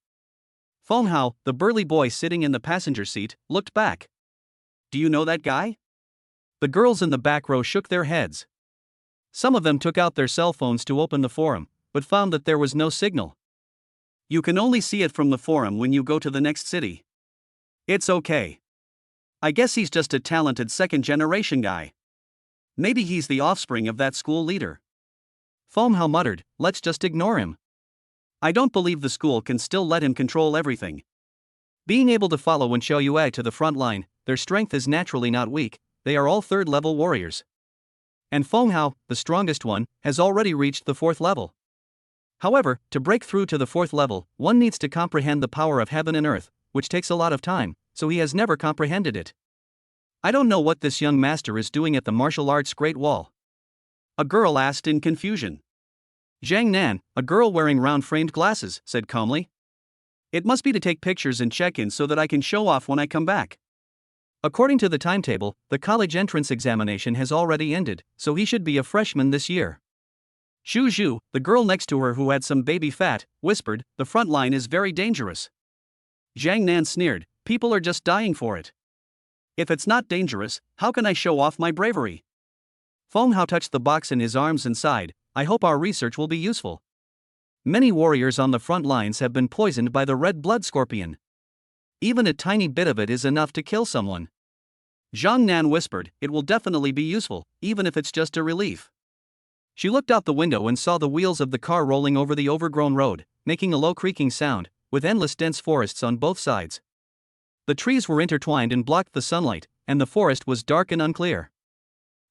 Feng Hao, the burly boy sitting in the passenger seat, looked back. Do you know that guy? The girls in the back row shook their heads. Some of them took out their cell phones to open the forum, but found that there was no signal. You can only see it from the forum when you go to the next city. It's okay. I guess he's just a talented second-generation guy. Maybe he's the offspring of that school leader. Feng Hao muttered, let's just ignore him. I don't believe the school can still let him control everything. Being able to follow Wen Xiaoyue to the front line, their strength is naturally not weak, they are all 3rd-level warriors. And Feng Hao, the strongest one, has already reached the 4th level. However, to break through to the 4th level, one needs to comprehend the power of heaven and earth, which takes a lot of time, so he has never comprehended it. I don't know what this young master is doing at the martial arts Great Wall. A girl asked in confusion. Zhang Nan, a girl wearing round-framed glasses, said calmly. It must be to take pictures and check in so that I can show off when I come back. According to the timetable, the college entrance examination has already ended, so he should be a freshman this year. Zhu Zhu, the girl next to her who had some baby fat, whispered, "The front line is very dangerous." Zhang Nan sneered, "People are just dying for it. If it's not dangerous, how can I show off my bravery?" Feng Hao touched the box in his arms and sighed, "I hope our research will be useful. Many warriors on the front lines have been poisoned by the red blood scorpion. Even a tiny bit of it is enough to kill someone." Zhang Nan whispered, "It will definitely be useful, even if it's just a relief." She looked out the window and saw the wheels of the car rolling over the overgrown road, making a low creaking sound, with endless dense forests on both sides. The trees were intertwined and blocked the sunlight, and the forest was dark and unclear.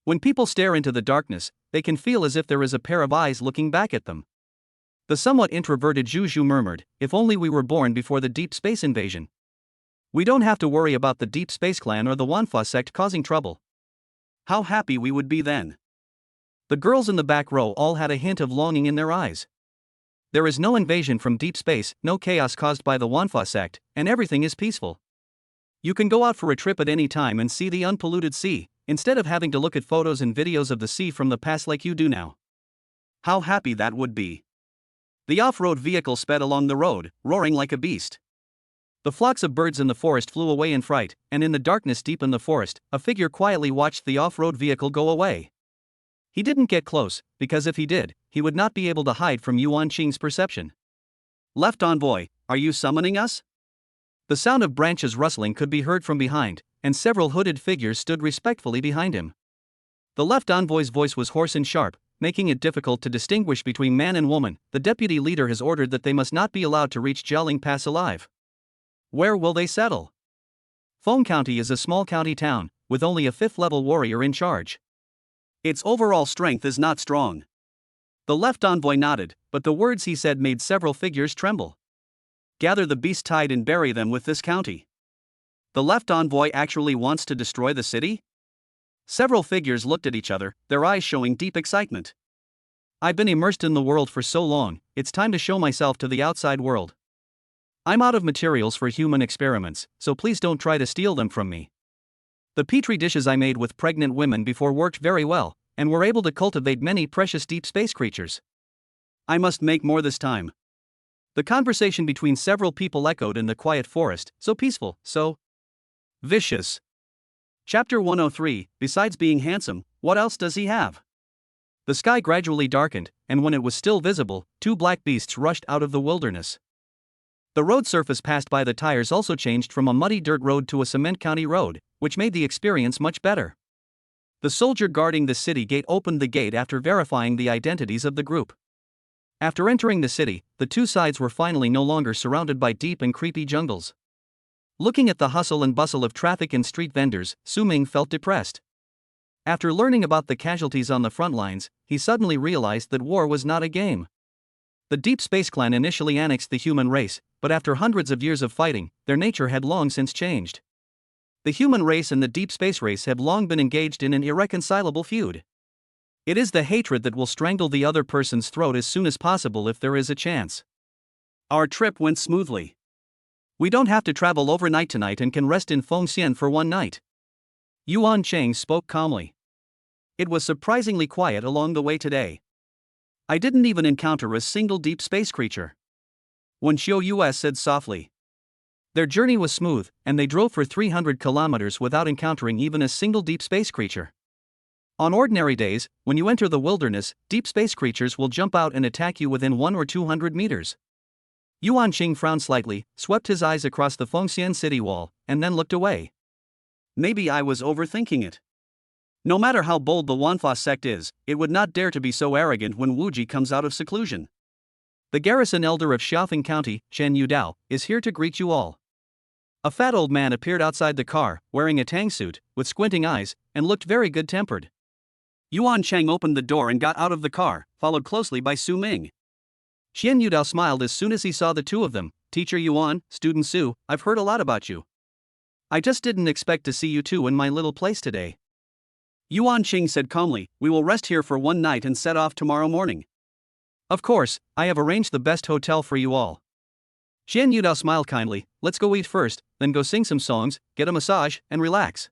When people stare into the darkness, they can feel as if there is a pair of eyes looking back at them. The somewhat introverted Zhu Zhu murmured, "If only we were born before the deep space invasion. We don't have to worry about the Deep Space Clan or the Wanfa sect causing trouble. How happy we would be then." The girls in the back row all had a hint of longing in their eyes. There is no invasion from deep space, no chaos caused by the Wanfa sect, and everything is peaceful. You can go out for a trip at any time and see the unpolluted sea, instead of having to look at photos and videos of the sea from the past like you do now. How happy that would be. The off-road vehicle sped along the road, roaring like a beast. The flocks of birds in the forest flew away in fright, and in the darkness deep in the forest, a figure quietly watched the off-road vehicle go away. He didn't get close, because if he did, he would not be able to hide from Yuan Qing's perception. "Left envoy, are you summoning us?" The sound of branches rustling could be heard from behind, and several hooded figures stood respectfully behind him. The left envoy's voice was hoarse and sharp, making it difficult to distinguish between man and woman. "The deputy leader has ordered that they must not be allowed to reach Jialing Pass alive." "Where will they settle?" Feng County is a small county town, with only a 5th-level warrior in charge. Its overall strength is not strong. The left envoy nodded, but the words he said made several figures tremble. "Gather the beast tide and bury them with this county." The left envoy actually wants to destroy the city? Several figures looked at each other, their eyes showing deep excitement. "I've been immersed in the world for so long, it's time to show myself to the outside world. I'm out of materials for human experiments, so please don't try to steal them from me. The petri dishes I made with pregnant women before worked very well, and were able to cultivate many precious deep space creatures. I must make more this time." The conversation between several people echoed in the quiet forest, so peaceful, so vicious. Chapter 103, besides being handsome, what else does he have? The sky gradually darkened, and when it was still visible, 2 black beasts rushed out of the wilderness. The road surface passed by the tires also changed from a muddy dirt road to a cement county road, which made the experience much better. The soldier guarding the city gate opened the gate after verifying the identities of the group. After entering the city, the two sides were finally no longer surrounded by deep and creepy jungles. Looking at the hustle and bustle of traffic and street vendors, Su Ming felt depressed. After learning about the casualties on the front lines, he suddenly realized that war was not a game. The Deep Space Clan initially annexed the human race, but after hundreds of years of fighting, their nature had long since changed. The human race and the Deep Space race have long been engaged in an irreconcilable feud. It is the hatred that will strangle the other person's throat as soon as possible if there is a chance. Our trip went smoothly. We don't have to travel overnight tonight and can rest in Fengxian for one night. Yuan Cheng spoke calmly. It was surprisingly quiet along the way today. I didn't even encounter a single deep space creature. Wen Xiu Yue said softly. Their journey was smooth, and they drove for 300 kilometers without encountering even a single deep space creature. On ordinary days, when you enter the wilderness, deep space creatures will jump out and attack you within 100 or 200 meters. Yuan Qing frowned slightly, swept his eyes across the Fengxian city wall, and then looked away. Maybe I was overthinking it. No matter how bold the Wanfa sect is, it would not dare to be so arrogant when Wuji comes out of seclusion. The garrison elder of Xiaofeng County, Shen Yudao, is here to greet you all. A fat old man appeared outside the car, wearing a tang suit, with squinting eyes, and looked very good-tempered. Yuan Cheng opened the door and got out of the car, followed closely by Su Ming. Shen Yudao smiled as soon as he saw the two of them. Teacher Yuan, Student Su, I've heard a lot about you. I just didn't expect to see you two in my little place today. Yuan Qing said calmly, we will rest here for one night and set off tomorrow morning. Of course, I have arranged the best hotel for you all. Xian Yudao smiled kindly. Let's go eat first, then go sing some songs, get a massage, and relax.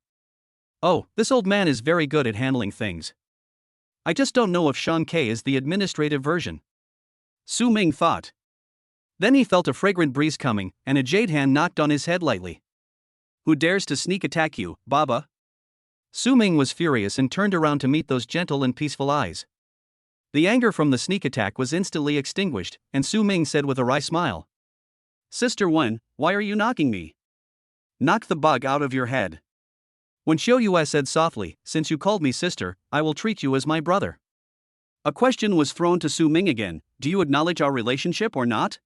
Oh, this old man is very good at handling things. I just don't know if Sean K is the administrative version. Su Ming thought. Then he felt a fragrant breeze coming, and a jade hand knocked on his head lightly. Who dares to sneak attack you, Baba? Su Ming was furious and turned around to meet those gentle and peaceful eyes. The anger from the sneak attack was instantly extinguished, and Su Ming said with a wry smile. Sister Wen, why are you knocking me? Knock the bug out of your head. When Xiao Yue said softly, since you called me sister, I will treat you as my brother. A question was thrown to Su Ming again. Do you acknowledge our relationship or not?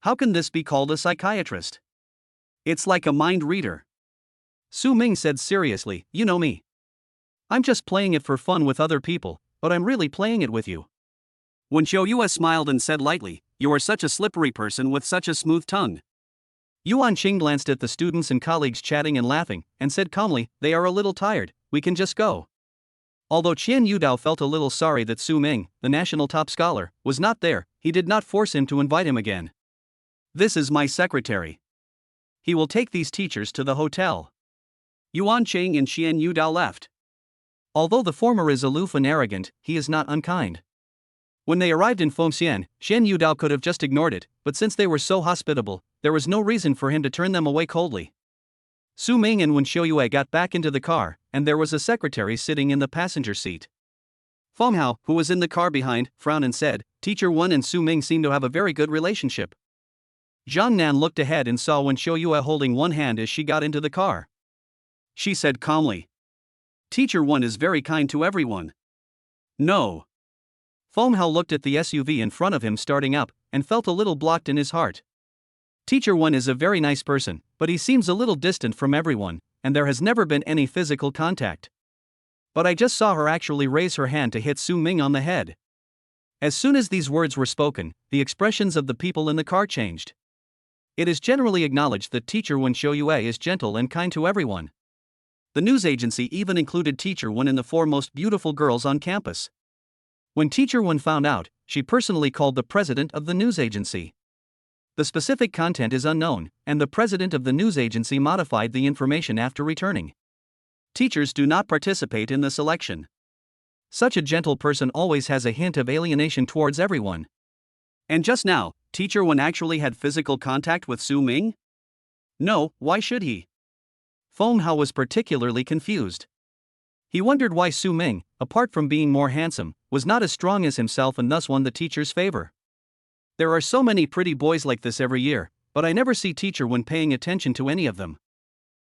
How can this be called a psychiatrist? It's like a mind reader. Su Ming said seriously, you know me. I'm just playing it for fun with other people, but I'm really playing it with you. When Xiao Yue smiled and said lightly, you are such a slippery person with such a smooth tongue. Yuan Qing glanced at the students and colleagues chatting and laughing, and said calmly, they are a little tired, we can just go. Although Qian Yudao felt a little sorry that Su Ming, the national top scholar, was not there, he did not force him to invite him again. This is my secretary. He will take these teachers to the hotel. Yuan Qing and Qian Yudao left. Although the former is aloof and arrogant, he is not unkind. When they arrived in Fengxian, Qian Yudao could have just ignored it, but since they were so hospitable, there was no reason for him to turn them away coldly. Su Ming and Wen Xiaoyue got back into the car, and there was a secretary sitting in the passenger seat. Feng Hao, who was in the car behind, frowned and said, Teacher Wen and Su Ming seem to have a very good relationship. Zhang Nan looked ahead and saw Wen Xiaoyue holding one hand as she got into the car. She said calmly, Teacher Wen is very kind to everyone. No. Feng Hao looked at the SUV in front of him starting up, and felt a little blocked in his heart. Teacher Wen is a very nice person, but he seems a little distant from everyone, and there has never been any physical contact. But I just saw her actually raise her hand to hit Su Ming on the head. As soon as these words were spoken, the expressions of the people in the car changed. It is generally acknowledged that Teacher Wen Xiaoyue is gentle and kind to everyone. The news agency even included Teacher Wen in the 4 most beautiful girls on campus. When Teacher Wen found out, she personally called the president of the news agency. The specific content is unknown, and the president of the news agency modified the information after returning. Teachers do not participate in the selection. Such a gentle person always has a hint of alienation towards everyone. And just now, Teacher Wen actually had physical contact with Su Ming? No, why should he? Feng Hao was particularly confused. He wondered why Su Ming, apart from being more handsome, was not as strong as himself and thus won the teacher's favor. There are so many pretty boys like this every year, but I never see Teacher Wen paying attention to any of them.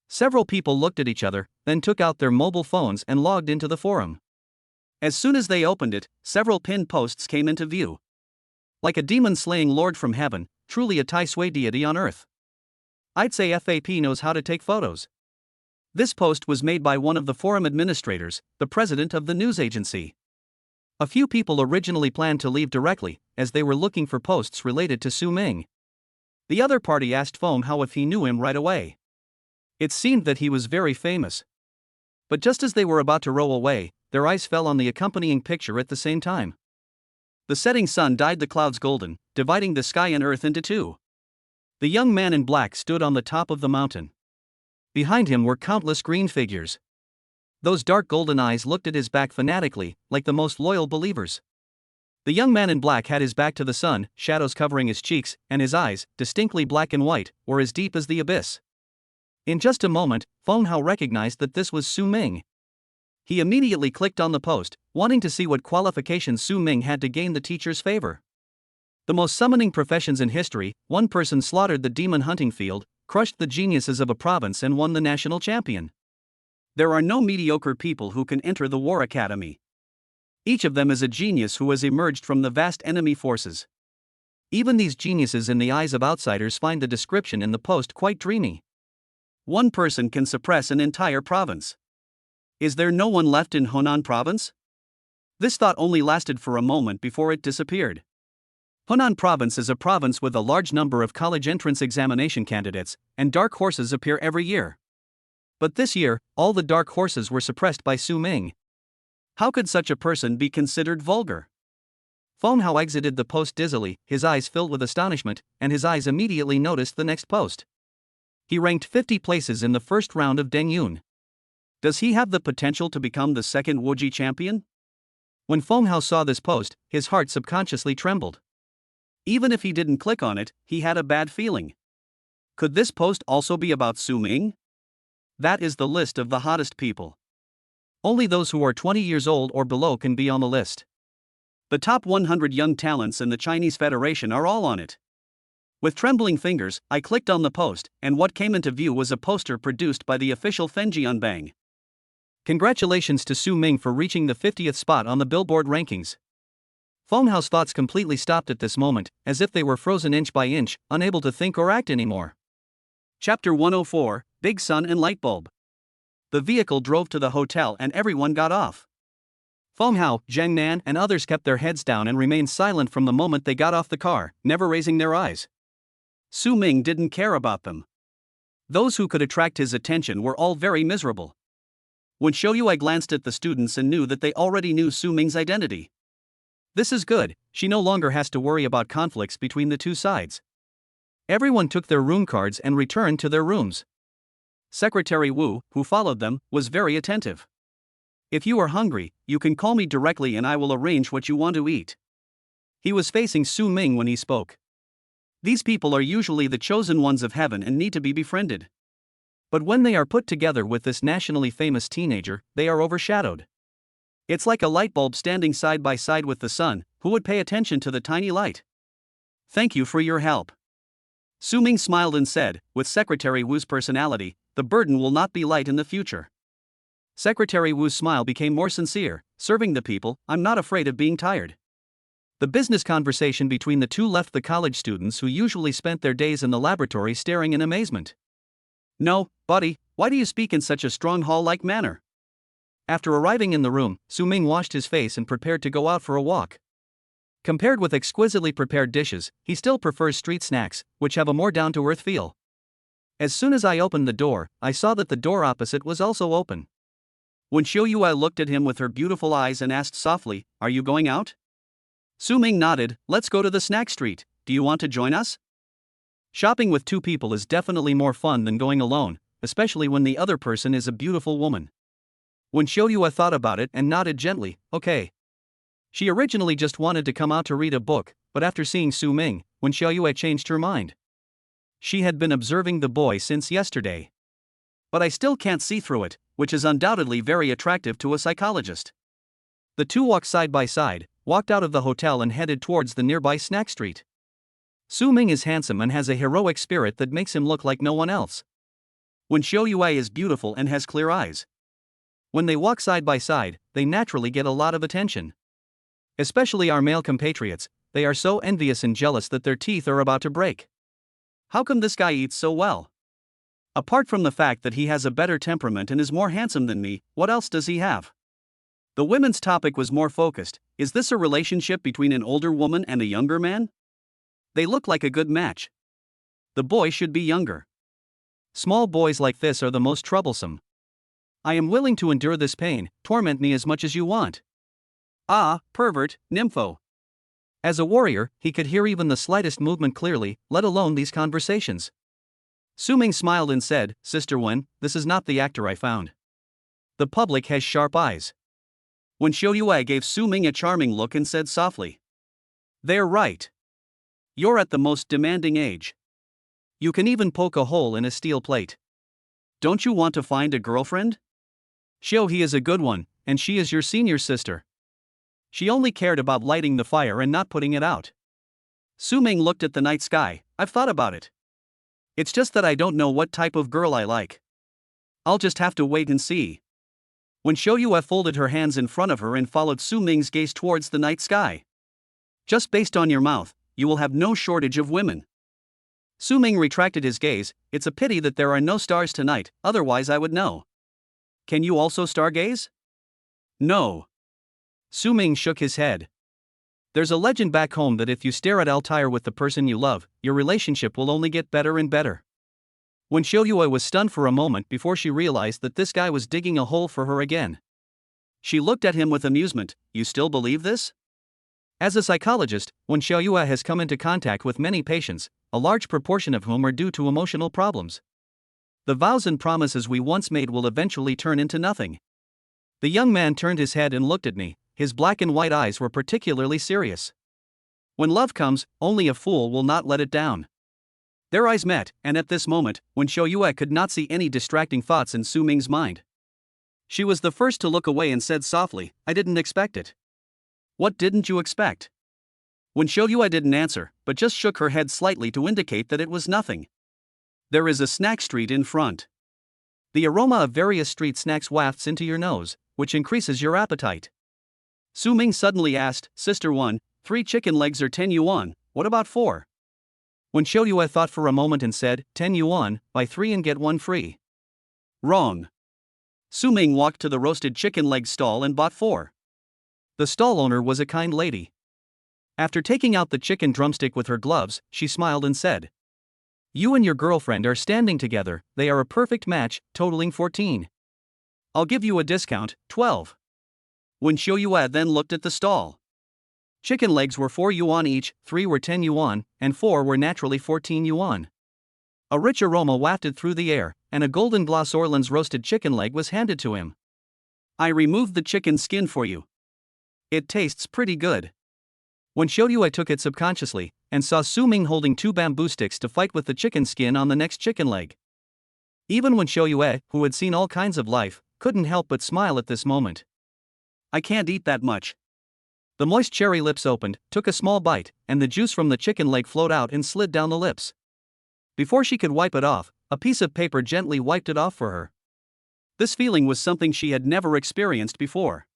Several people looked at each other, then took out their mobile phones and logged into the forum. As soon as they opened it, several pinned posts came into view. Like a demon-slaying lord from heaven, truly a Tai Sui deity on earth. I'd say FAP knows how to take photos. This post was made by one of the forum administrators, the president of the news agency. A few people originally planned to leave directly, as they were looking for posts related to Su Ming. The other party asked Feng Hao if he knew him right away. It seemed that he was very famous. But just as they were about to row away, their eyes fell on the accompanying picture at the same time. The setting sun dyed the clouds golden, dividing the sky and earth into 2. The young man in black stood on the top of the mountain. Behind him were countless green figures. Those dark golden eyes looked at his back fanatically, like the most loyal believers. The young man in black had his back to the sun, shadows covering his cheeks, and his eyes, distinctly black and white, were as deep as the abyss. In just a moment, Feng Hao recognized that this was Su Ming. He immediately clicked on the post, wanting to see what qualifications Su Ming had to gain the teacher's favor. The most summoning professions in history, one person slaughtered the demon hunting field, crushed the geniuses of a province and won the national champion. There are no mediocre people who can enter the War Academy. Each of them is a genius who has emerged from the vast enemy forces. Even these geniuses in the eyes of outsiders find the description in the post quite dreamy. One person can suppress an entire province. Is there no one left in Honan province? This thought only lasted for a moment before it disappeared. Honan province is a province with a large number of college entrance examination candidates, and dark horses appear every year. But this year, all the dark horses were suppressed by Su Ming. How could such a person be considered vulgar? Feng Hao exited the post dizzily, his eyes filled with astonishment, and his eyes immediately noticed the next post. He ranked 50 places in the first round of Deng Yun. Does he have the potential to become the second Wuji champion? When Feng Hao saw this post, his heart subconsciously trembled. Even if he didn't click on it, he had a bad feeling. Could this post also be about Su Ming? That is the list of the hottest people. Only those who are 20 years old or below can be on the list. The top 100 young talents in the Chinese Federation are all on it. With trembling fingers, I clicked on the post, and what came into view was a poster produced by the official Fenjianbang. Congratulations to Su Ming for reaching the 50th spot on the Billboard rankings. Feng Hao's thoughts completely stopped at this moment, as if they were frozen inch by inch, unable to think or act anymore. Chapter 104, Big Sun and Light Bulb. The vehicle drove to the hotel and everyone got off. Feng Hao, Zheng Nan, and others kept their heads down and remained silent from the moment they got off the car, never raising their eyes. Su Ming didn't care about them. Those who could attract his attention were all very miserable. When Shoyue glanced at the students and knew that they already knew Su Ming's identity. This is good, she no longer has to worry about conflicts between the two sides. Everyone took their room cards and returned to their rooms. Secretary Wu, who followed them, was very attentive. If you are hungry, you can call me directly and I will arrange what you want to eat. He was facing Su Ming when he spoke. These people are usually the chosen ones of heaven and need to be befriended. But when they are put together with this nationally famous teenager, they are overshadowed. It's like a light bulb standing side by side with the sun, who would pay attention to the tiny light? Thank you for your help. Su Ming smiled and said, with Secretary Wu's personality, the burden will not be light in the future. Secretary Wu's smile became more sincere, serving the people, I'm not afraid of being tired. The business conversation between the two left the college students who usually spent their days in the laboratory staring in amazement. No, buddy, why do you speak in such a strong hall-like manner? After arriving in the room, Su Ming washed his face and prepared to go out for a walk. Compared with exquisitely prepared dishes, he still prefers street snacks, which have a more down-to-earth feel. As soon as I opened the door, I saw that the door opposite was also open. When Shoyue looked at him with her beautiful eyes and asked softly, are you going out? Su Ming nodded, let's go to the snack street, do you want to join us? Shopping with two people is definitely more fun than going alone, especially when the other person is a beautiful woman. When Shoyue thought about it and nodded gently, okay. She originally just wanted to come out to read a book, but after seeing Su Ming, when Shoyue changed her mind. She had been observing the boy since yesterday. But I still can't see through it, which is undoubtedly very attractive to a psychologist. The two walked side by side, walked out of the hotel and headed towards the nearby snack street. Su Ming is handsome and has a heroic spirit that makes him look like no one else. When Shoyue is beautiful and has clear eyes. When they walk side by side, they naturally get a lot of attention. Especially our male compatriots, they are so envious and jealous that their teeth are about to break. How come this guy eats so well? Apart from the fact that he has a better temperament and is more handsome than me, what else does he have? The women's topic was more focused. Is this a relationship between an older woman and a younger man? They look like a good match. The boy should be younger. Small boys like this are the most troublesome. I am willing to endure this pain, torment me as much as you want. Ah, pervert, nympho. As a warrior, he could hear even the slightest movement clearly, let alone these conversations. Su Ming smiled and said, Sister Wen, this is not the actor I found. The public has sharp eyes. When Shoyue gave Su Ming a charming look and said softly, they're right. You're at the most demanding age. You can even poke a hole in a steel plate. Don't you want to find a girlfriend? He is a good one, and she is your senior sister. She only cared about lighting the fire and not putting it out. Su Ming looked at the night sky, I've thought about it. It's just that I don't know what type of girl I like. I'll just have to wait and see. When Shoyue folded her hands in front of her and followed Su Ming's gaze towards the night sky. Just based on your mouth, you will have no shortage of women. Su Ming retracted his gaze, it's a pity that there are no stars tonight, otherwise I would know. Can you also stargaze? No. Su Ming shook his head. There's a legend back home that if you stare at Altair with the person you love, your relationship will only get better and better. When Shoyue was stunned for a moment before she realized that this guy was digging a hole for her again. She looked at him with amusement, you still believe this? As a psychologist, Wen Xiaoyue has come into contact with many patients, a large proportion of whom are due to emotional problems. The vows and promises we once made will eventually turn into nothing. The young man turned his head and looked at me, his black and white eyes were particularly serious. When love comes, only a fool will not let it down. Their eyes met, and at this moment, Wen Xiaoyue could not see any distracting thoughts in Su Ming's mind. She was the first to look away and said softly, "I didn't expect it." "What didn't you expect?" Wen Xiaoyue didn't answer, but just shook her head slightly to indicate that it was nothing. "There is a snack street in front. The aroma of various street snacks wafts into your nose, which increases your appetite." Su Ming suddenly asked, "Sister 1, 3 chicken legs or 10 yuan, what about 4? Wen Xiaoyue thought for a moment and said, 10 yuan, buy 3 and get 1 free. Wrong. Su Ming walked to the roasted chicken leg stall and bought 4. The stall owner was a kind lady. After taking out the chicken drumstick with her gloves, she smiled and said, "You and your girlfriend are standing together, they are a perfect match, totaling 14. I'll give you a discount, 12. Wen Xiaoyue then looked at the stall. Chicken legs were 4 yuan each, 3 were 10 yuan, and 4 were naturally 14 yuan. A rich aroma wafted through the air, and a golden gloss Orleans roasted chicken leg was handed to him. "I removed the chicken skin for you. It tastes pretty good." Wen Xiaoyue took it subconsciously, and saw Su Ming holding 2 bamboo sticks to fight with the chicken skin on the next chicken leg. Even Wen Xiaoyue, who had seen all kinds of life, couldn't help but smile at this moment. "I can't eat that much." The moist cherry lips opened, took a small bite, and the juice from the chicken leg flowed out and slid down the lips. Before she could wipe it off, a piece of paper gently wiped it off for her. This feeling was something she had never experienced before.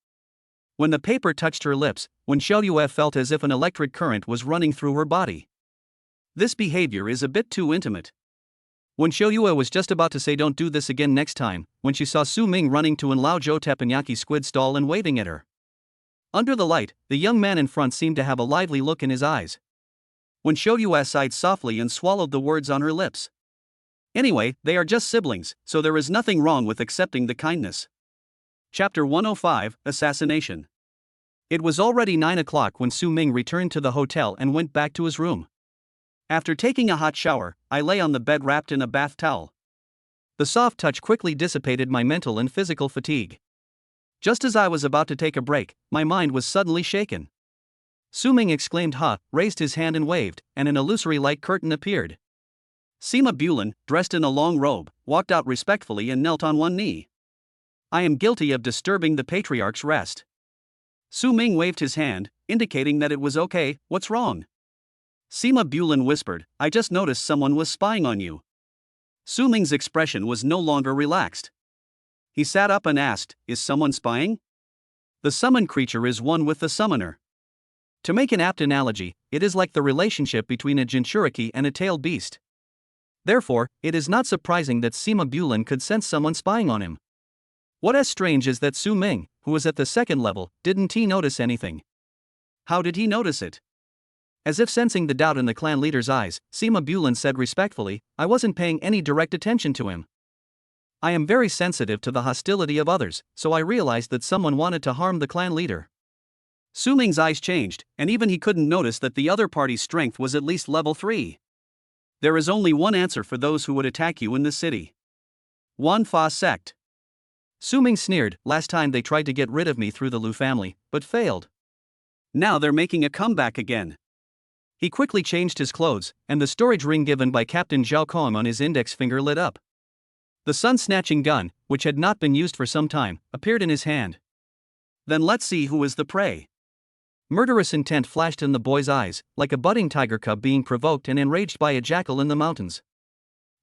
When the paper touched her lips, Wen Xiaoyue felt as if an electric current was running through her body. This behavior is a bit too intimate. Wen Xiaoyue was just about to say "don't do this again next time," when she saw Su Ming running to an Lao Zhou teppanyaki squid stall and waving at her. Under the light, the young man in front seemed to have a lively look in his eyes. Wen Xiaoyue sighed softly and swallowed the words on her lips. Anyway, they are just siblings, so there is nothing wrong with accepting the kindness. Chapter 105, Assassination. It was already 9 o'clock when Su Ming returned to the hotel and went back to his room. After taking a hot shower, I lay on the bed wrapped in a bath towel. The soft touch quickly dissipated my mental and physical fatigue. Just as I was about to take a break, my mind was suddenly shaken. Su Ming exclaimed "Ha!", raised his hand and waved, and an illusory light curtain appeared. Sima Bulin, dressed in a long robe, walked out respectfully and knelt on one knee. "I am guilty of disturbing the patriarch's rest." Su Ming waved his hand, indicating that it was okay. "What's wrong?" Sima Bulin whispered, "I just noticed someone was spying on you." Su Ming's expression was no longer relaxed. He sat up and asked, "Is someone spying?" The summoned creature is one with the summoner. To make an apt analogy, it is like the relationship between a jinchuriki and a tailed beast. Therefore, it is not surprising that Sima Bulin could sense someone spying on him. What is strange is that Su Ming, who was at the second level, didn't notice anything. How did he notice it? As if sensing the doubt in the clan leader's eyes, Sima Bulin said respectfully, "I wasn't paying any direct attention to him. I am very sensitive to the hostility of others, so I realized that someone wanted to harm the clan leader." Su Ming's eyes changed, and even he couldn't notice that the other party's strength was at least level 3. There is only one answer for those who would attack you in this city. Wan Fa sect. Su Ming sneered, "Last time they tried to get rid of me through the Lu family, but failed. Now they're making a comeback again." He quickly changed his clothes, and the storage ring given by Captain Zhao Kong on his index finger lit up. The sun-snatching gun, which had not been used for some time, appeared in his hand. "Then let's see who is the prey." Murderous intent flashed in the boy's eyes, like a budding tiger cub being provoked and enraged by a jackal in the mountains.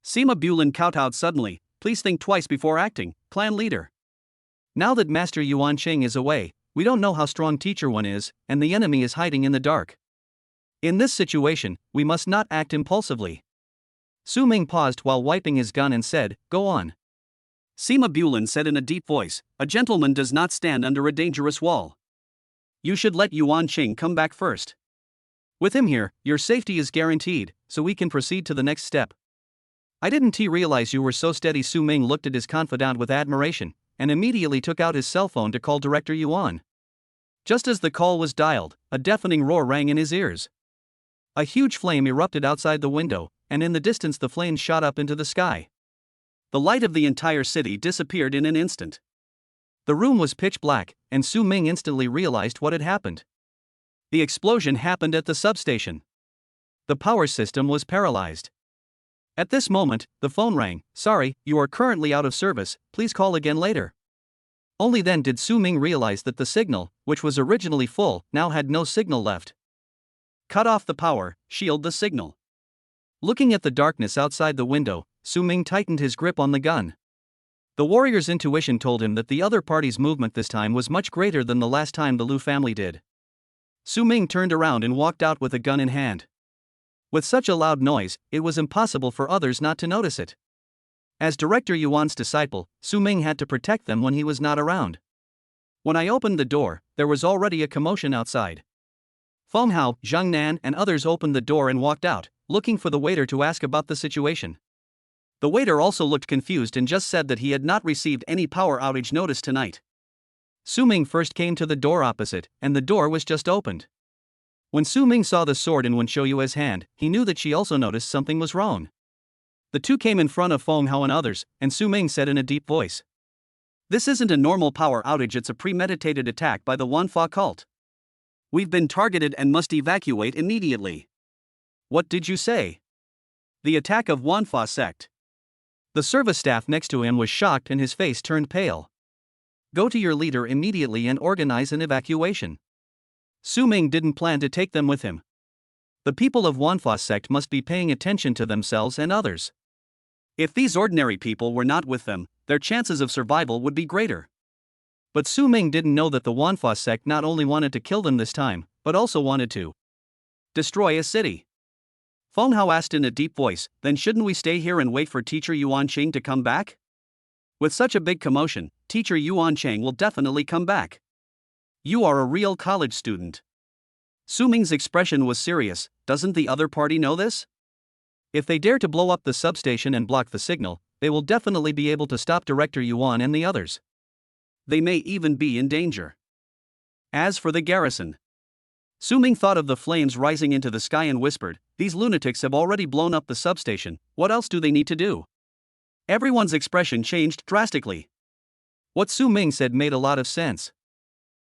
Sima Bulin kowtowed suddenly, "Please think twice before acting, clan leader. Now that Master Yuan Cheng is away, we don't know how strong Teacher 1 is, and the enemy is hiding in the dark. In this situation, we must not act impulsively." Su Ming paused while wiping his gun and said, "Go on." Sima Bulin said in a deep voice, "A gentleman does not stand under a dangerous wall. You should let Yuan Cheng come back first. With him here, your safety is guaranteed, so we can proceed to the next step." "I didn't realize you were so steady." Su Ming looked at his confidant with admiration, and immediately took out his cell phone to call Director Yuan. Just as the call was dialed, a deafening roar rang in his ears. A huge flame erupted outside the window, and in the distance the flames shot up into the sky. The light of the entire city disappeared in an instant. The room was pitch black, and Su Ming instantly realized what had happened. The explosion happened at the substation. The power system was paralyzed. At this moment, the phone rang. "Sorry, you are currently out of service, please call again later." Only then did Su Ming realize that the signal, which was originally full, now had no signal left. Cut off the power, shield the signal. Looking at the darkness outside the window, Su Ming tightened his grip on the gun. The warrior's intuition told him that the other party's movement this time was much greater than the last time the Lu family did. Su Ming turned around and walked out with a gun in hand. With such a loud noise, it was impossible for others not to notice it. As Director Yuan's disciple, Su Ming had to protect them when he was not around. When I opened the door, there was already a commotion outside. Feng Hao, Zhang Nan, and others opened the door and walked out, looking for the waiter to ask about the situation. The waiter also looked confused and just said that he had not received any power outage notice tonight. Su Ming first came to the door opposite, and the door was just opened. When Su Ming saw the sword in Wen Xiuyue's hand, he knew that she also noticed something was wrong. The two came in front of Feng Hao and others, and Su Ming said in a deep voice, "This isn't a normal power outage, it's a premeditated attack by the Wanfa cult. We've been targeted and must evacuate immediately." "What did you say?" "The attack of Wanfa sect." The service staff next to him was shocked and his face turned pale. "Go to your leader immediately and organize an evacuation." Su Ming didn't plan to take them with him. The people of Wanfa sect must be paying attention to themselves and others. If these ordinary people were not with them, their chances of survival would be greater. But Su Ming didn't know that the Wanfa sect not only wanted to kill them this time, but also wanted to destroy a city. Feng Hao asked in a deep voice, "Then shouldn't we stay here and wait for Teacher Yuan Cheng to come back? With such a big commotion, Teacher Yuan Cheng will definitely come back. You are a real college student." Su Ming's expression was serious. Doesn't the other party know this? If they dare to blow up the substation and block the signal, they will definitely be able to stop Director Yuan and the others. They may even be in danger. As for the garrison, Su Ming thought of the flames rising into the sky and whispered, "These lunatics have already blown up the substation, what else do they need to do?" Everyone's expression changed drastically. What Su Ming said made a lot of sense.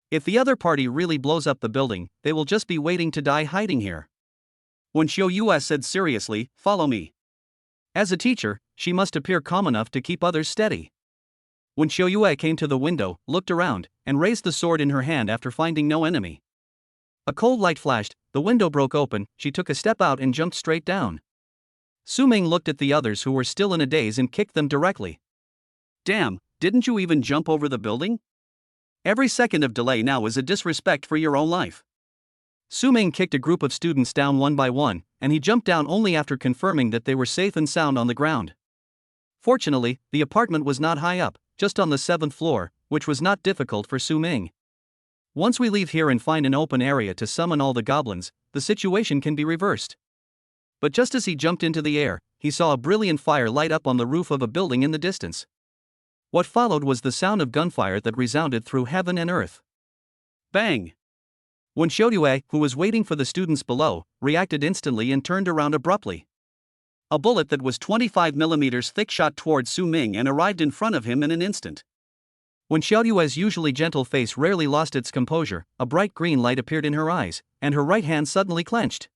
If the other party really blows up the building, they will just be waiting to die hiding here. When Xiuyue said seriously, "Follow me." As a teacher, she must appear calm enough to keep others steady. When Xiuyue came to the window, looked around, and raised the sword in her hand after finding no enemy. A cold light flashed, the window broke open, she took a step out and jumped straight down. Su Ming looked at the others who were still in a daze and kicked them directly. "Damn, didn't you even jump over the building? Every second of delay now is a disrespect for your own life." Su Ming kicked a group of students down one by one, and he jumped down only after confirming that they were safe and sound on the ground. Fortunately, the apartment was not high up, just on the 7th floor, which was not difficult for Su Ming. Once we leave here and find an open area to summon all the goblins, the situation can be reversed. But just as he jumped into the air, he saw a brilliant fire light up on the roof of a building in the distance. What followed was the sound of gunfire that resounded through heaven and earth. Bang! Wen Xiuyue, who was waiting for the students below, reacted instantly and turned around abruptly. A bullet that was 25 millimeters thick shot towards Su Ming and arrived in front of him in an instant. Wen Xiuyue's usually gentle face rarely lost its composure, a bright green light appeared in her eyes, and her right hand suddenly clenched.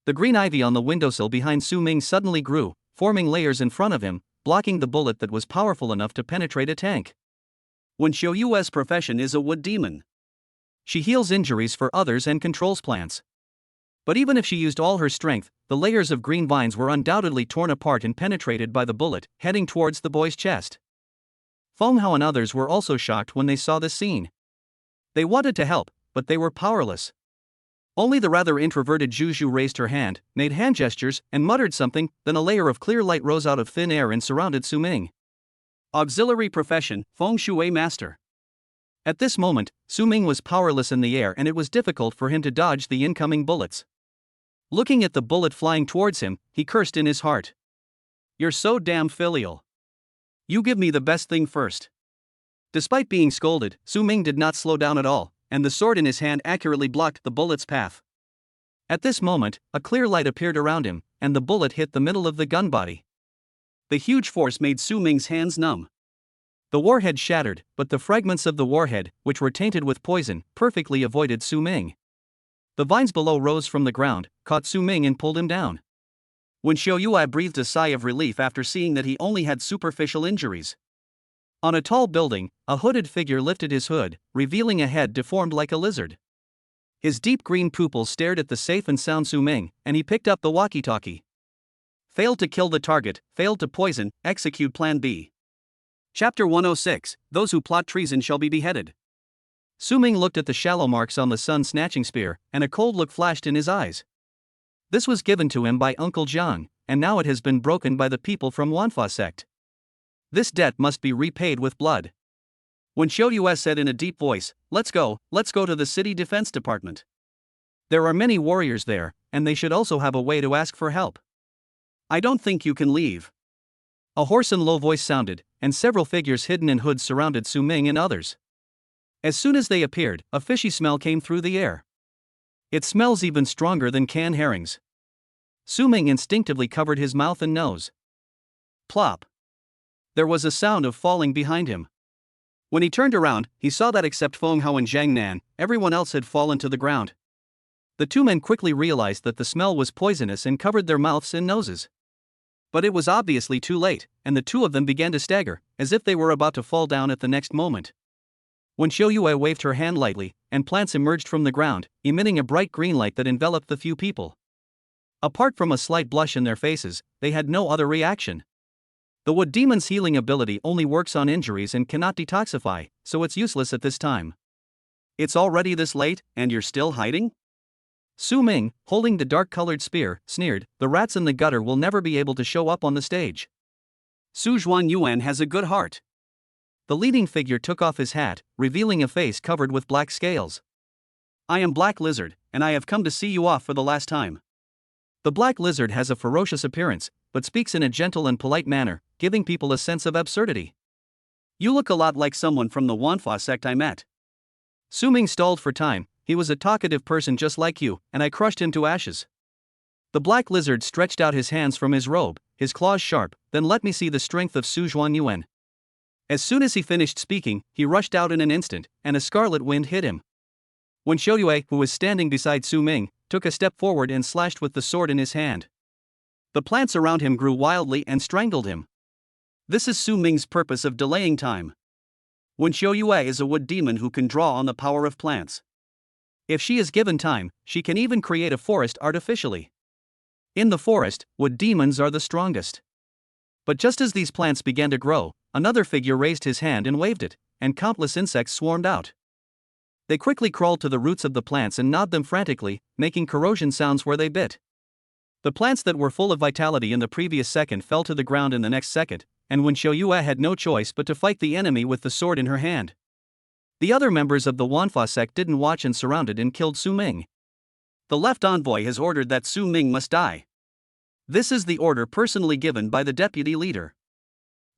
The green ivy on the windowsill behind Su Ming suddenly grew, forming layers in front of him, blocking the bullet that was powerful enough to penetrate a tank. Wen Xiuyue's profession is a wood demon. She heals injuries for others and controls plants. But even if she used all her strength, the layers of green vines were undoubtedly torn apart and penetrated by the bullet, heading towards the boy's chest. Feng Hao and others were also shocked when they saw this scene. They wanted to help, but they were powerless. Only the rather introverted Zhu raised her hand, made hand gestures, and muttered something, then a layer of clear light rose out of thin air and surrounded Su Ming. Auxiliary profession, Feng Shui Master. At this moment, Su Ming was powerless in the air and it was difficult for him to dodge the incoming bullets. Looking at the bullet flying towards him, he cursed in his heart. "You're so damn filial. You give me the best thing first." Despite being scolded, Su Ming did not slow down at all, and the sword in his hand accurately blocked the bullet's path. At this moment, a clear light appeared around him, and the bullet hit the middle of the gun body. The huge force made Su Ming's hands numb. The warhead shattered, but the fragments of the warhead, which were tainted with poison, perfectly avoided Su Ming. The vines below rose from the ground, caught Su Ming and pulled him down. Wen Xiaoyue breathed a sigh of relief after seeing that he only had superficial injuries. On a tall building, a hooded figure lifted his hood, revealing a head deformed like a lizard. His deep green pupils stared at the safe and sound Su Ming, and he picked up the walkie-talkie. Failed to kill the target, failed to poison, execute Plan B. Chapter 106, Those who plot treason shall be beheaded. Su Ming looked at the shallow marks on the sun-snatching spear, and a cold look flashed in his eyes. This was given to him by Uncle Jiang, and now it has been broken by the people from Wanfa sect. This debt must be repaid with blood. Wen Xiaoyue said in a deep voice, let's go to the city defense department. There are many warriors there, and they should also have a way to ask for help. I don't think you can leave. A hoarse and low voice sounded, and several figures hidden in hoods surrounded Su Ming and others. As soon as they appeared, a fishy smell came through the air. It smells even stronger than canned herrings. Su Ming instinctively covered his mouth and nose. Plop. There was a sound of falling behind him. When he turned around, he saw that except Feng Hao and Zhang Nan, everyone else had fallen to the ground. The two men quickly realized that the smell was poisonous and covered their mouths and noses. But it was obviously too late, and the two of them began to stagger, as if they were about to fall down at the next moment. Wen Xiaoyue waved her hand lightly, and plants emerged from the ground, emitting a bright green light that enveloped the few people. Apart from a slight blush in their faces, they had no other reaction. The wood demon's healing ability only works on injuries and cannot detoxify, so it's useless at this time. It's already this late, and you're still hiding? Su Ming, holding the dark-colored spear, sneered, the rats in the gutter will never be able to show up on the stage. Su Zhuanyuan has a good heart. The leading figure took off his hat, revealing a face covered with black scales. I am Black Lizard, and I have come to see you off for the last time. The Black Lizard has a ferocious appearance, but speaks in a gentle and polite manner, giving people a sense of absurdity. You look a lot like someone from the Wanfa sect I met. Su Ming stalled for time. He was a talkative person just like you, and I crushed him to ashes. The Black Lizard stretched out his hands from his robe, his claws sharp, then let me see the strength of Su Zhuanyuan. As soon as he finished speaking, he rushed out in an instant, and a scarlet wind hit him. Wen Xiaoyue, who was standing beside Su Ming, took a step forward and slashed with the sword in his hand. The plants around him grew wildly and strangled him. This is Su Ming's purpose of delaying time. Wen Xiaoyue is a wood demon who can draw on the power of plants. If she is given time, she can even create a forest artificially. In the forest, wood demons are the strongest. But just as these plants began to grow, another figure raised his hand and waved it, and countless insects swarmed out. They quickly crawled to the roots of the plants and gnawed them frantically, making corrosion sounds where they bit. The plants that were full of vitality in the previous second fell to the ground in the next second, and Wen Xiaoyue had no choice but to fight the enemy with the sword in her hand. The other members of the Wanfa sect didn't watch and surrounded and killed Su Ming. The left envoy has ordered that Su Ming must die. This is the order personally given by the deputy leader.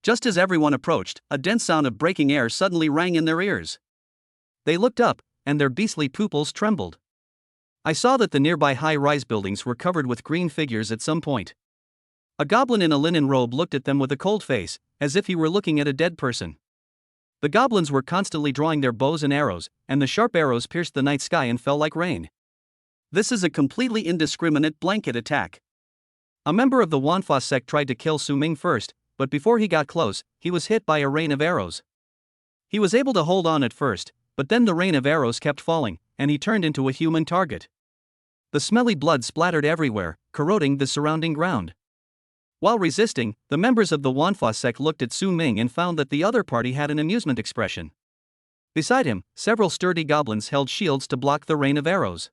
Just as everyone approached, a dense sound of breaking air suddenly rang in their ears. They looked up, and their beastly pupils trembled. I saw that the nearby high-rise buildings were covered with green figures at some point. A goblin in a linen robe looked at them with a cold face, as if he were looking at a dead person. The goblins were constantly drawing their bows and arrows, and the sharp arrows pierced the night sky and fell like rain. This is a completely indiscriminate blanket attack. A member of the Wanfa sect tried to kill Su Ming first, but before he got close, he was hit by a rain of arrows. He was able to hold on at first, but then the rain of arrows kept falling, and he turned into a human target. The smelly blood splattered everywhere, corroding the surrounding ground. While resisting, the members of the Wanfa sect looked at Su Ming and found that the other party had an amusement expression. Beside him, several sturdy goblins held shields to block the rain of arrows.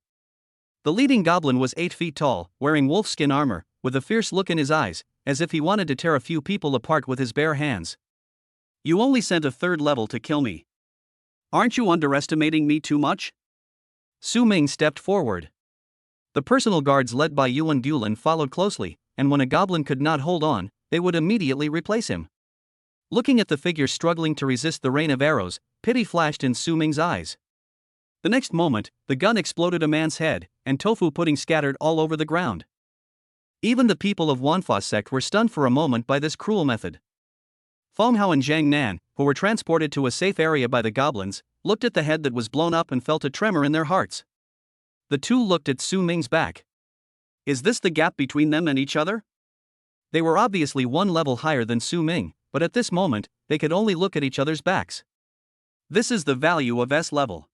The leading goblin was 8 feet tall, wearing wolfskin armor, with a fierce look in his eyes, as if he wanted to tear a few people apart with his bare hands. You only sent a third level to kill me. Aren't you underestimating me too much? Su Ming stepped forward. The personal guards led by Yuan Dulan followed closely, and when a goblin could not hold on, they would immediately replace him. Looking at the figure struggling to resist the rain of arrows, pity flashed in Su Ming's eyes. The next moment, the gun exploded a man's head, and tofu pudding scattered all over the ground. Even the people of Wanfa sect were stunned for a moment by this cruel method. Feng Hao and Zhang Nan, who were transported to a safe area by the goblins, looked at the head that was blown up and felt a tremor in their hearts. The two looked at Su Ming's back. Is this the gap between them and each other? They were obviously one level higher than Su Ming, but at this moment, they could only look at each other's backs. This is the value of S level.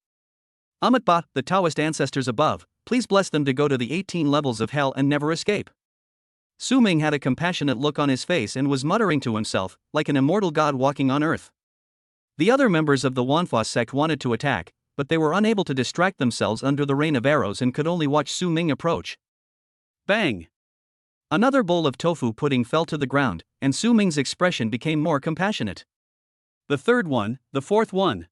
Amitba, the Taoist ancestors above, please bless them to go to the 18 levels of hell and never escape. Su Ming had a compassionate look on his face and was muttering to himself, like an immortal god walking on earth. The other members of the Wanfa sect wanted to attack, but they were unable to distract themselves under the rain of arrows and could only watch Su Ming approach. Bang! Another bowl of tofu pudding fell to the ground, and Su Ming's expression became more compassionate. The third one, the fourth one.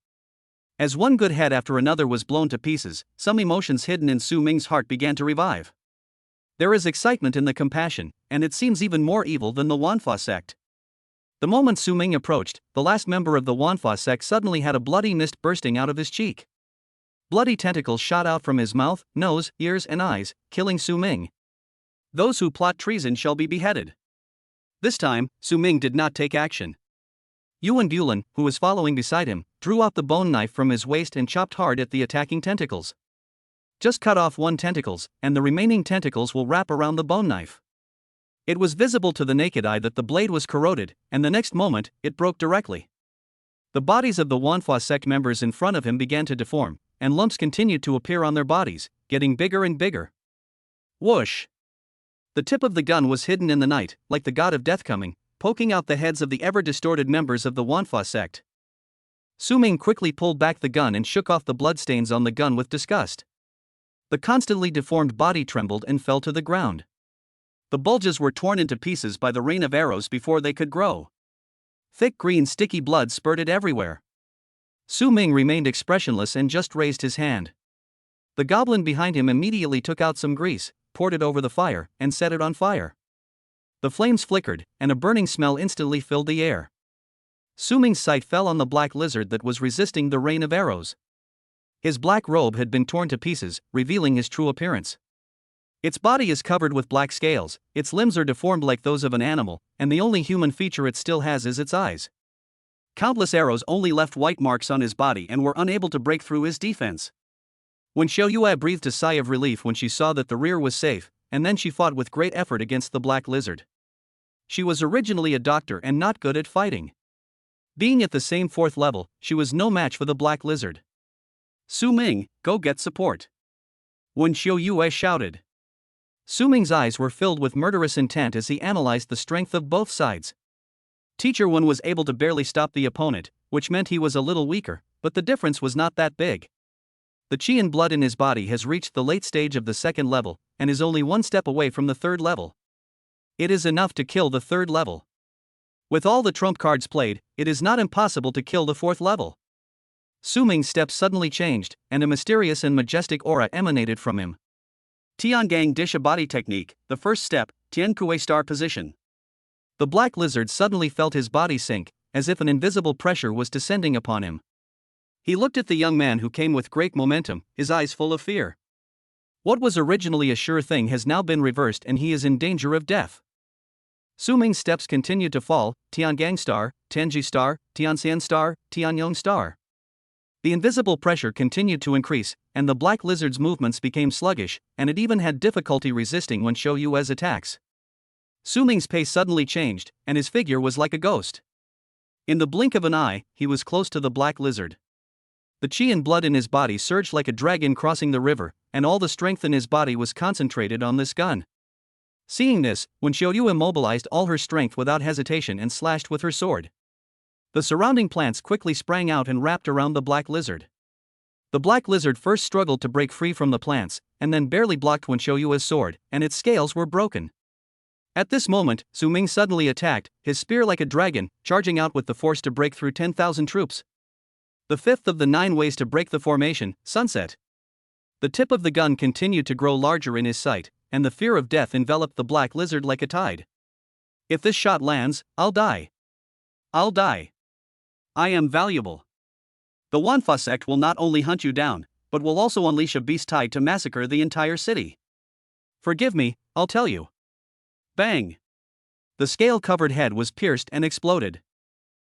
As one good head after another was blown to pieces, some emotions hidden in Su Ming's heart began to revive. There is excitement in the compassion, and it seems even more evil than the Wanfa sect. The moment Su Ming approached, the last member of the Wanfa sect suddenly had a bloody mist bursting out of his cheek. Bloody tentacles shot out from his mouth, nose, ears and eyes, killing Su Ming. Those who plot treason shall be beheaded. This time, Su Ming did not take action. Yuan Bulan, who was following beside him, drew out the bone knife from his waist and chopped hard at the attacking tentacles. Just cut off one tentacles, and the remaining tentacles will wrap around the bone knife. It was visible to the naked eye that the blade was corroded, and the next moment, it broke directly. The bodies of the Wanfa sect members in front of him began to deform, and lumps continued to appear on their bodies, getting bigger and bigger. Whoosh! The tip of the gun was hidden in the night, like the god of death coming, poking out the heads of the ever-distorted members of the Wanfa sect. Su Ming quickly pulled back the gun and shook off the bloodstains on the gun with disgust. The constantly deformed body trembled and fell to the ground. The bulges were torn into pieces by the rain of arrows before they could grow. Thick green sticky blood spurted everywhere. Su Ming remained expressionless and just raised his hand. The goblin behind him immediately took out some grease, poured it over the fire, and set it on fire. The flames flickered, and a burning smell instantly filled the air. Su Ming's sight fell on the black lizard that was resisting the rain of arrows. His black robe had been torn to pieces, revealing his true appearance. Its body is covered with black scales, its limbs are deformed like those of an animal, and the only human feature it still has is its eyes. Countless arrows only left white marks on his body and were unable to break through his defense. When Xiao Yue breathed a sigh of relief when she saw that the rear was safe, and then she fought with great effort against the black lizard. She was originally a doctor and not good at fighting. Being at the same 4th level, she was no match for the black lizard. Su Ming, go get support. When Xiao Yue shouted. Su Ming's eyes were filled with murderous intent as he analyzed the strength of both sides. Teacher Wen was able to barely stop the opponent, which meant he was a little weaker, but the difference was not that big. The qi and blood in his body has reached the late stage of the 2nd level, and is only one step away from the 3rd level. It is enough to kill the 3rd level. With all the trump cards played, it is not impossible to kill the 4th level. Su Ming's steps suddenly changed, and a mysterious and majestic aura emanated from him. Tiangang Dish a body technique, the first step, Tian Kue star position. The black lizard suddenly felt his body sink, as if an invisible pressure was descending upon him. He looked at the young man who came with great momentum, his eyes full of fear. What was originally a sure thing has now been reversed and he is in danger of death. Su Ming's steps continued to fall, Tiangang star, Tianji star, Tianxian star, Tianyong star. The invisible pressure continued to increase, and the black lizard's movements became sluggish, and it even had difficulty resisting when Xiao Yue's attacks. Su Ming's pace suddenly changed, and his figure was like a ghost. In the blink of an eye, he was close to the black lizard. The qi and blood in his body surged like a dragon crossing the river, and all the strength in his body was concentrated on this gun. Seeing this, when Xiao Yue immobilized all her strength without hesitation and slashed with her sword. The surrounding plants quickly sprang out and wrapped around the black lizard. The black lizard first struggled to break free from the plants, and then barely blocked when Xiao Yue's sword, and its scales were broken. At this moment, Su Ming suddenly attacked, his spear like a dragon, charging out with the force to break through 10,000 troops. The 5th of the 9 ways to break the formation, sunset. The tip of the gun continued to grow larger in his sight, and the fear of death enveloped the black lizard like a tide. If this shot lands, I'll die. I'll die. I am valuable. The Wanfa sect will not only hunt you down, but will also unleash a beast tide to massacre the entire city. Forgive me, I'll tell you. Bang! The scale-covered head was pierced and exploded.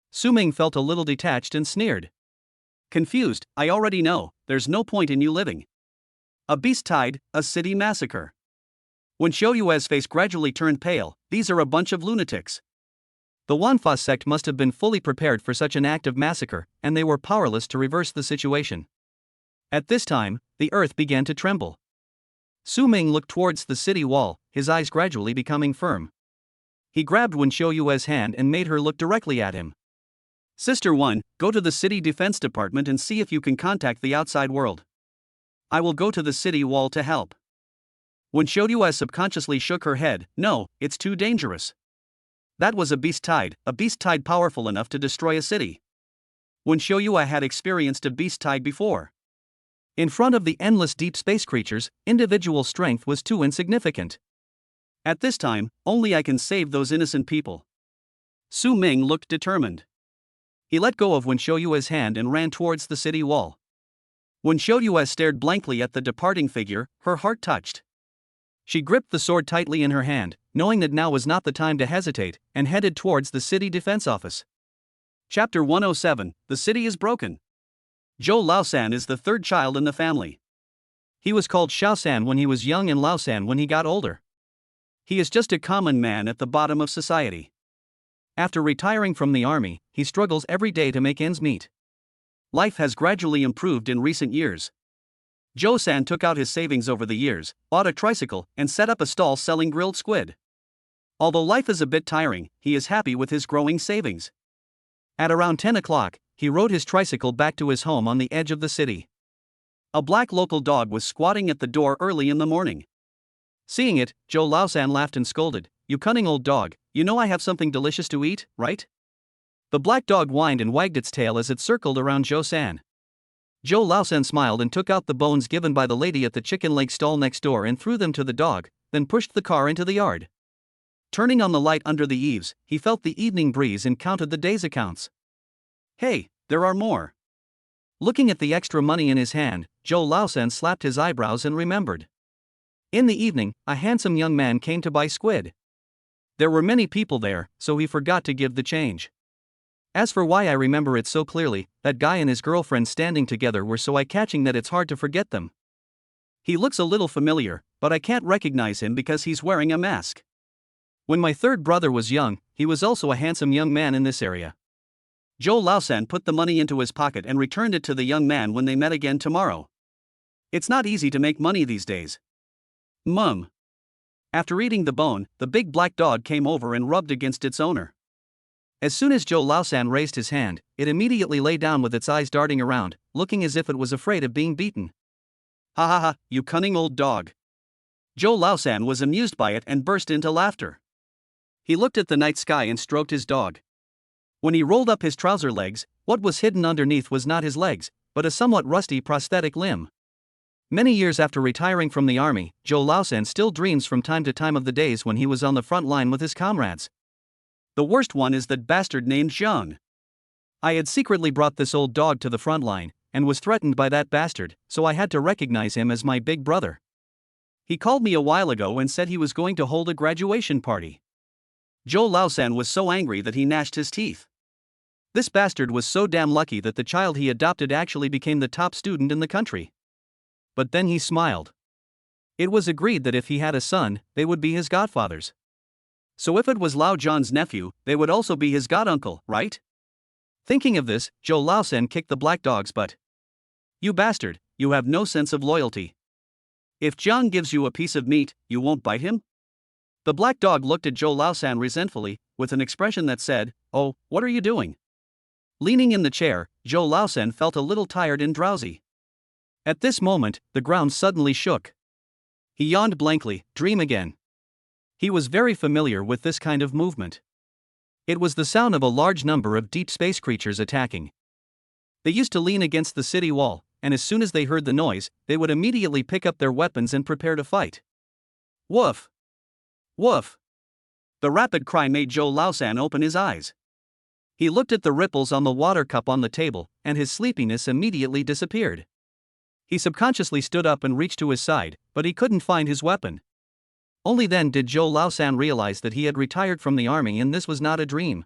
Su Ming felt a little detached and sneered. Confused, I already know, there's no point in you living. A beast tide, a city massacre. When Xiao Yue's face gradually turned pale, these are a bunch of lunatics. The Wanfa sect must have been fully prepared for such an act of massacre, and they were powerless to reverse the situation. At this time, the earth began to tremble. Su Ming looked towards the city wall, his eyes gradually becoming firm. He grabbed Wen Xiaoyue's hand and made her look directly at him. Sister 1, go to the city defense department and see if you can contact the outside world. I will go to the city wall to help. Wen Xiaoyue subconsciously shook her head. No, it's too dangerous. That was a beast tide powerful enough to destroy a city. Wen Xiaoyue had experienced a beast tide before. In front of the endless deep space creatures, individual strength was too insignificant. At this time, only I can save those innocent people. Su Ming looked determined. He let go of Wen Xiaoyue's hand and ran towards the city wall. When Xiaoyue stared blankly at the departing figure, her heart touched. She gripped the sword tightly in her hand, knowing that now was not the time to hesitate, and headed towards the city defense office. Chapter 107, The City is Broken. Zhou Laosan is the third child in the family. He was called Xiaosan when he was young and Laosan when he got older. He is just a common man at the bottom of society. After retiring from the army, he struggles every day to make ends meet. Life has gradually improved in recent years. Zhou-san took out his savings over the years, bought a tricycle, and set up a stall selling grilled squid. Although life is a bit tiring, he is happy with his growing savings. At around 10 o'clock, he rode his tricycle back to his home on the edge of the city. A black local dog was squatting at the door early in the morning. Seeing it, Zhou Laosan laughed and scolded, "You cunning old dog, you know I have something delicious to eat, right?" The black dog whined and wagged its tail as it circled around Zhou-san. Zhou Laosan smiled and took out the bones given by the lady at the chicken leg stall next door and threw them to the dog, then pushed the car into the yard. Turning on the light under the eaves, he felt the evening breeze and counted the day's accounts. Hey, there are more. Looking at the extra money in his hand, Zhou Laosan slapped his eyebrows and remembered. In the evening, a handsome young man came to buy squid. There were many people there, so he forgot to give the change. As for why I remember it so clearly, that guy and his girlfriend standing together were so eye-catching that it's hard to forget them. He looks a little familiar, but I can't recognize him because he's wearing a mask. When my third brother was young, he was also a handsome young man in this area. Zhou Laosan put the money into his pocket and returned it to the young man when they met again tomorrow. It's not easy to make money these days. Mum. After eating the bone, the big black dog came over and rubbed against its owner. As soon as Zhou Laosan raised his hand, it immediately lay down with its eyes darting around, looking as if it was afraid of being beaten. Ha ha ha, you cunning old dog. Zhou Laosan was amused by it and burst into laughter. He looked at the night sky and stroked his dog. When he rolled up his trouser legs, what was hidden underneath was not his legs, but a somewhat rusty prosthetic limb. Many years after retiring from the army, Zhou Laosan still dreams from time to time of the days when he was on the front line with his comrades. The worst one is that bastard named Zhang. I had secretly brought this old dog to the front line, and was threatened by that bastard, so I had to recognize him as my big brother. He called me a while ago and said he was going to hold a graduation party. Zhou Laosan was so angry that he gnashed his teeth. This bastard was so damn lucky that the child he adopted actually became the top student in the country. But then he smiled. It was agreed that if he had a son, they would be his godfathers. So if it was Lao Zhan's nephew, they would also be his goduncle, right? Thinking of this, Zhou Laosan kicked the black dog's butt. You bastard, you have no sense of loyalty. If Zhang gives you a piece of meat, you won't bite him? The black dog looked at Zhou Laosan resentfully, with an expression that said, "Oh, what are you doing?" Leaning in the chair, Zhou Laosan felt a little tired and drowsy. At this moment, the ground suddenly shook. He yawned blankly, dream again. He was very familiar with this kind of movement. It was the sound of a large number of deep space creatures attacking. They used to lean against the city wall, and as soon as they heard the noise, they would immediately pick up their weapons and prepare to fight. Woof! Woof! The rapid cry made Zhou Laosan open his eyes. He looked at the ripples on the water cup on the table, and his sleepiness immediately disappeared. He subconsciously stood up and reached to his side, but he couldn't find his weapon. Only then did Zhou Laosan realize that he had retired from the army and this was not a dream.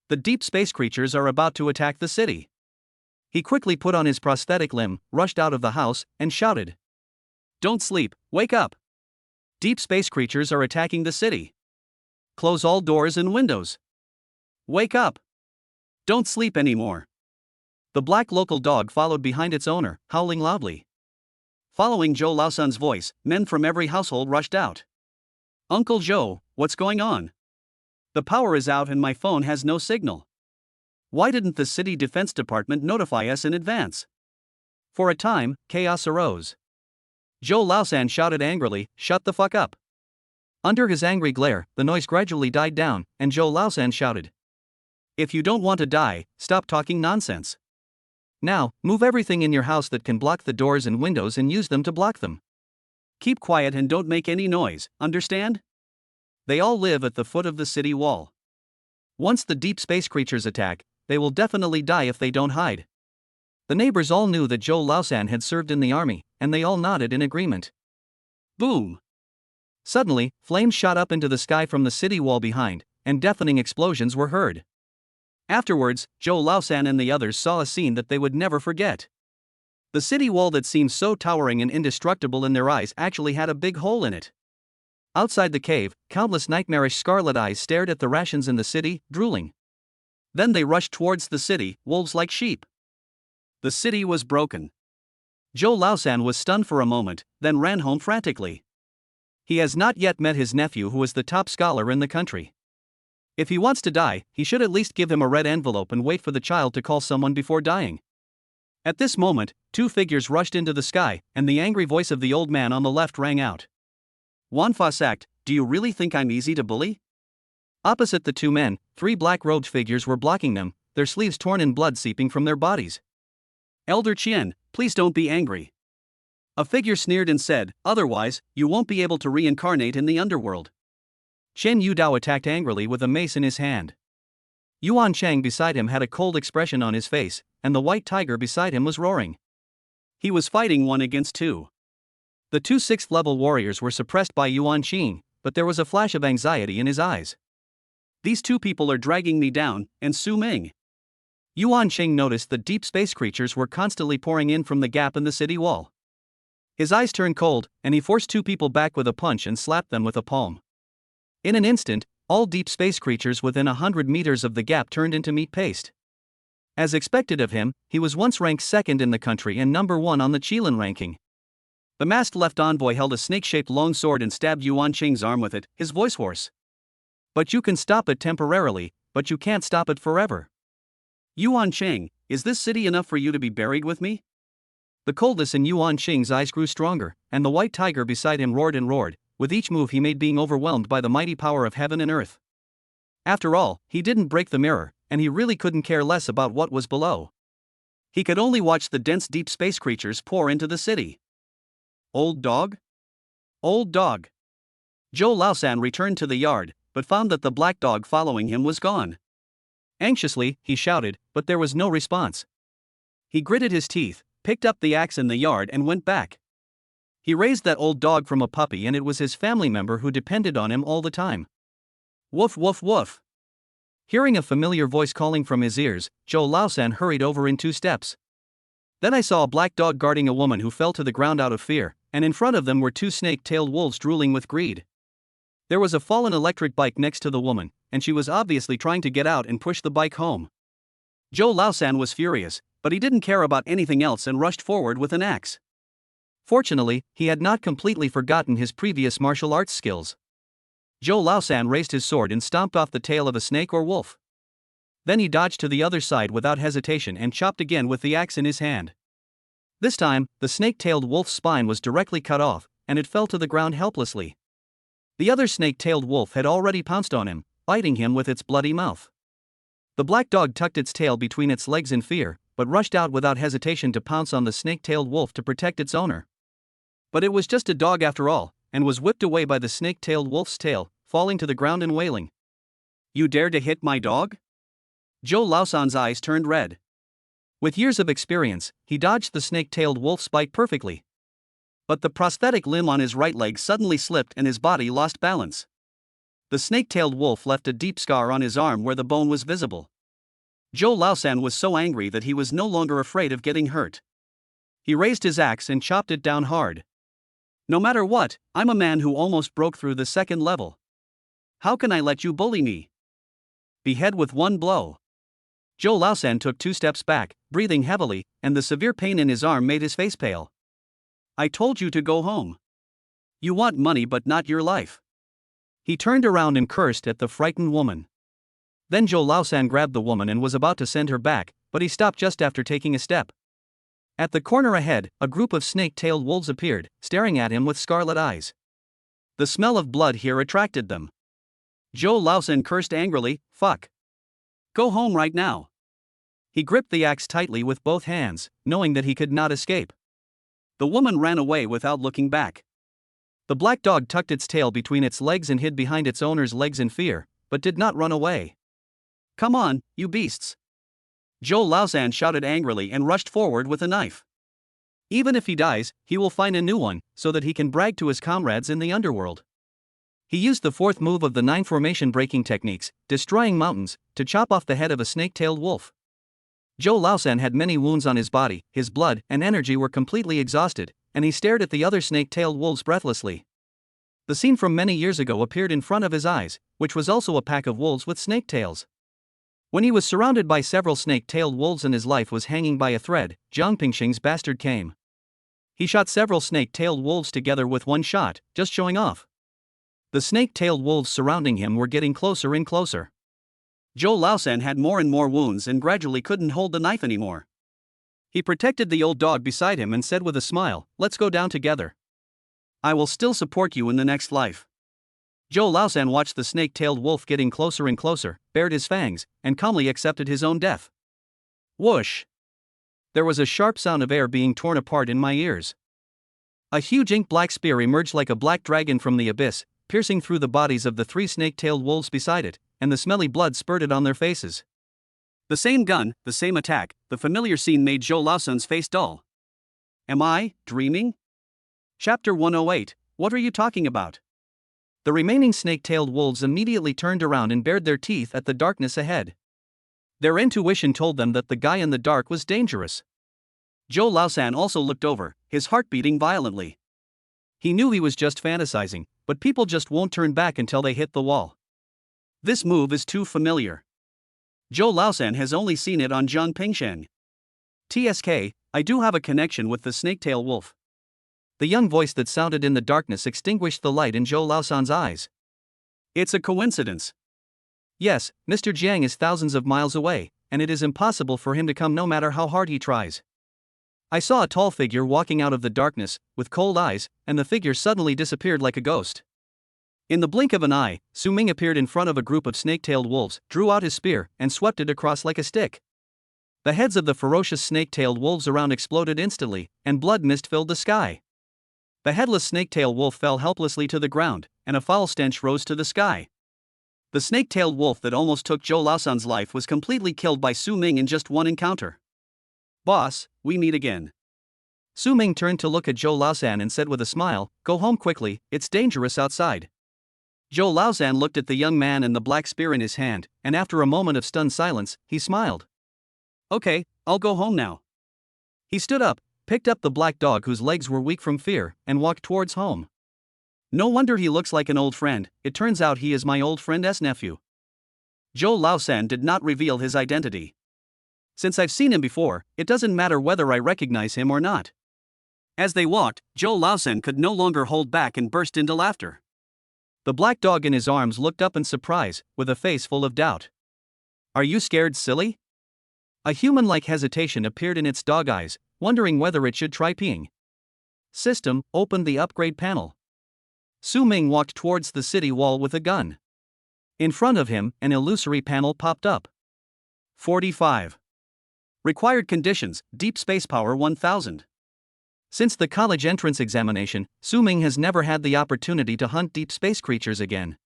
The deep space creatures are about to attack the city. He quickly put on his prosthetic limb, rushed out of the house, and shouted, "Don't sleep, wake up! Deep space creatures are attacking the city. Close all doors and windows. Wake up! Don't sleep anymore." The black local dog followed behind its owner, howling loudly. Following Zhou Laosan's voice, men from every household rushed out. "Uncle Zhou, what's going on? The power is out and my phone has no signal. Why didn't the city defense department notify us in advance?" For a time, chaos arose. Zhou Laosan shouted angrily, "Shut the fuck up!" Under his angry glare, the noise gradually died down, and Zhou Laosan shouted, "If you don't want to die, stop talking nonsense. Now, move everything in your house that can block the doors and windows and use them to block them. Keep quiet and don't make any noise, understand? They all live at the foot of the city wall. Once the deep space creatures attack, they will definitely die if they don't hide." The neighbors all knew that Zhou Laosan had served in the army, and they all nodded in agreement. Boom! Suddenly, flames shot up into the sky from the city wall behind, and deafening explosions were heard. Afterwards, Zhou Laosan and the others saw a scene that they would never forget. The city wall that seemed so towering and indestructible in their eyes actually had a big hole in it. Outside the cave, countless nightmarish scarlet eyes stared at the rations in the city, drooling. Then they rushed towards the city, wolves like sheep. The city was broken. Zhou Laosan was stunned for a moment, then ran home frantically. He has not yet met his nephew who is the top scholar in the country. If he wants to die, he should at least give him a red envelope and wait for the child to call someone before dying. At this moment, two figures rushed into the sky, and the angry voice of the old man on the left rang out. "Wanfa sect, do you really think I'm easy to bully?" Opposite the two men, three black-robed figures were blocking them, their sleeves torn and blood seeping from their bodies. "Elder Qian, please don't be angry." A figure sneered and said, "Otherwise, you won't be able to reincarnate in the underworld." Chen Yudao attacked angrily with a mace in his hand. Yuan Chang beside him had a cold expression on his face, and the white tiger beside him was roaring. He was fighting 1 against 2. The two 6th-level warriors were suppressed by Yuan Qing, but there was a flash of anxiety in his eyes. "These two people are dragging me down, and Su Ming." Yuan Qing noticed that deep space creatures were constantly pouring in from the gap in the city wall. His eyes turned cold, and he forced two people back with a punch and slapped them with a palm. In an instant, all deep space creatures within 100 meters of the gap turned into meat paste. As expected of him, he was once ranked 2nd in the country and number 1 on the Qilin ranking. The masked left envoy held a snake-shaped long sword and stabbed Yuan Qing's arm with it, his voice hoarse. "But you can stop it temporarily, but you can't stop it forever. Yuan Qing, is this city enough for you to be buried with me?" The coldness in Yuan Qing's eyes grew stronger, and the white tiger beside him roared and roared, with each move he made being overwhelmed by the mighty power of heaven and earth. After all, he didn't break the mirror, and he really couldn't care less about what was below. He could only watch the dense deep space creatures pour into the city. "Old dog? Old dog." Zhou Laosan returned to the yard, but found that the black dog following him was gone. Anxiously, he shouted, but there was no response. He gritted his teeth, picked up the axe in the yard and went back. He raised that old dog from a puppy and it was his family member who depended on him all the time. Woof woof woof. Hearing a familiar voice calling from his ears, Zhou Laosan hurried over in 2 steps. Then I saw a black dog guarding a woman who fell to the ground out of fear, and in front of them were 2 snake-tailed wolves drooling with greed. There was a fallen electric bike next to the woman, and she was obviously trying to get out and push the bike home. Zhou Laosan was furious, but he didn't care about anything else and rushed forward with an axe. Fortunately, he had not completely forgotten his previous martial arts skills. Zhou Laosan raised his sword and stomped off the tail of a snake or wolf. Then he dodged to the other side without hesitation and chopped again with the axe in his hand. This time, the snake-tailed wolf's spine was directly cut off, and it fell to the ground helplessly. The other snake-tailed wolf had already pounced on him, biting him with its bloody mouth. The black dog tucked its tail between its legs in fear, but rushed out without hesitation to pounce on the snake-tailed wolf to protect its owner. But it was just a dog after all, and was whipped away by the snake-tailed wolf's tail, falling to the ground and wailing. "You dare to hit my dog?" Zhou Laosan's eyes turned red. With years of experience, he dodged the snake-tailed wolf's bite perfectly. But the prosthetic limb on his right leg suddenly slipped and his body lost balance. The snake-tailed wolf left a deep scar on his arm where the bone was visible. Zhou Laosan was so angry that he was no longer afraid of getting hurt. He raised his axe and chopped it down hard. No matter what, I'm a man who almost broke through the second level. How can I let you bully me? Behead with one blow. Zhou Laosan took 2 steps back, breathing heavily, and the severe pain in his arm made his face pale. I told you to go home. You want money but not your life. He turned around and cursed at the frightened woman. Then Zhou Laosan grabbed the woman and was about to send her back, but he stopped just after taking a step. At the corner ahead, a group of snake-tailed wolves appeared, staring at him with scarlet eyes. The smell of blood here attracted them. Zhou Laosan cursed angrily, "Fuck. Go home right now." He gripped the axe tightly with both hands, knowing that he could not escape. The woman ran away without looking back. The black dog tucked its tail between its legs and hid behind its owner's legs in fear, but did not run away. Come on, you beasts. Zhou Laosan shouted angrily and rushed forward with a knife. Even if he dies, he will find a new one, so that he can brag to his comrades in the underworld. He used the 4th move of the 9 formation breaking techniques, destroying mountains, to chop off the head of a snake-tailed wolf. Zhou Laosan had many wounds on his body, his blood and energy were completely exhausted, and he stared at the other snake-tailed wolves breathlessly. The scene from many years ago appeared in front of his eyes, which was also a pack of wolves with snake tails. When he was surrounded by several snake-tailed wolves and his life was hanging by a thread, Jiang Pingxing's bastard came. He shot several snake-tailed wolves together with one shot, just showing off. The snake-tailed wolves surrounding him were getting closer and closer. Zhou Laosan had more and more wounds and gradually couldn't hold the knife anymore. He protected the old dog beside him and said with a smile, "Let's go down together. I will still support you in the next life." Zhou Laosan watched the snake-tailed wolf getting closer and closer, bared his fangs, and calmly accepted his own death. Whoosh! There was a sharp sound of air being torn apart in my ears. A huge ink-black spear emerged like a black dragon from the abyss, piercing through the bodies of the 3 snake-tailed wolves beside it, and the smelly blood spurted on their faces. The same gun, the same attack, the familiar scene made Zhou Laosan's face dull. Am I dreaming? Chapter 108, What are you talking about? The remaining snake-tailed wolves immediately turned around and bared their teeth at the darkness ahead. Their intuition told them that the guy in the dark was dangerous. Zhou Laosan also looked over, his heart beating violently. He knew he was just fantasizing, but people just won't turn back until they hit the wall. This move is too familiar. Zhou Laosan has only seen it on Jiang Pingxing. TSK, I do have a connection with the snake-tail wolf. The young voice that sounded in the darkness extinguished the light in Zhou Laosan's eyes. It's a coincidence. Yes, Mr. Jiang is thousands of miles away, and it is impossible for him to come no matter how hard he tries. I saw a tall figure walking out of the darkness, with cold eyes, and the figure suddenly disappeared like a ghost. In the blink of an eye, Su Ming appeared in front of a group of snake-tailed wolves, drew out his spear, and swept it across like a stick. The heads of the ferocious snake-tailed wolves around exploded instantly, and blood mist filled the sky. The headless snake-tailed wolf fell helplessly to the ground, and a foul stench rose to the sky. The snake-tailed wolf that almost took Zhou Laosan's life was completely killed by Su Ming in just one encounter. Boss, we meet again. Su Ming turned to look at Zhou Laosan and said with a smile, "Go home quickly, it's dangerous outside." Zhou Laosan looked at the young man and the black spear in his hand, and after a moment of stunned silence, he smiled. Okay, I'll go home now. He stood up, picked up the black dog whose legs were weak from fear, and walked towards home. No wonder he looks like an old friend, it turns out he is my old friend's nephew. Zhou Laosan did not reveal his identity. Since I've seen him before, it doesn't matter whether I recognize him or not. As they walked, Zhou Laosan could no longer hold back and burst into laughter. The black dog in his arms looked up in surprise, with a face full of doubt. Are you scared, silly? A human-like hesitation appeared in its dog eyes, wondering whether it should try peeing. System, opened the upgrade panel. Su Ming walked towards the city wall with a gun. In front of him, an illusory panel popped up. 45. Required conditions, deep space power 1000. Since the college entrance examination, Su Ming has never had the opportunity to hunt deep space creatures again.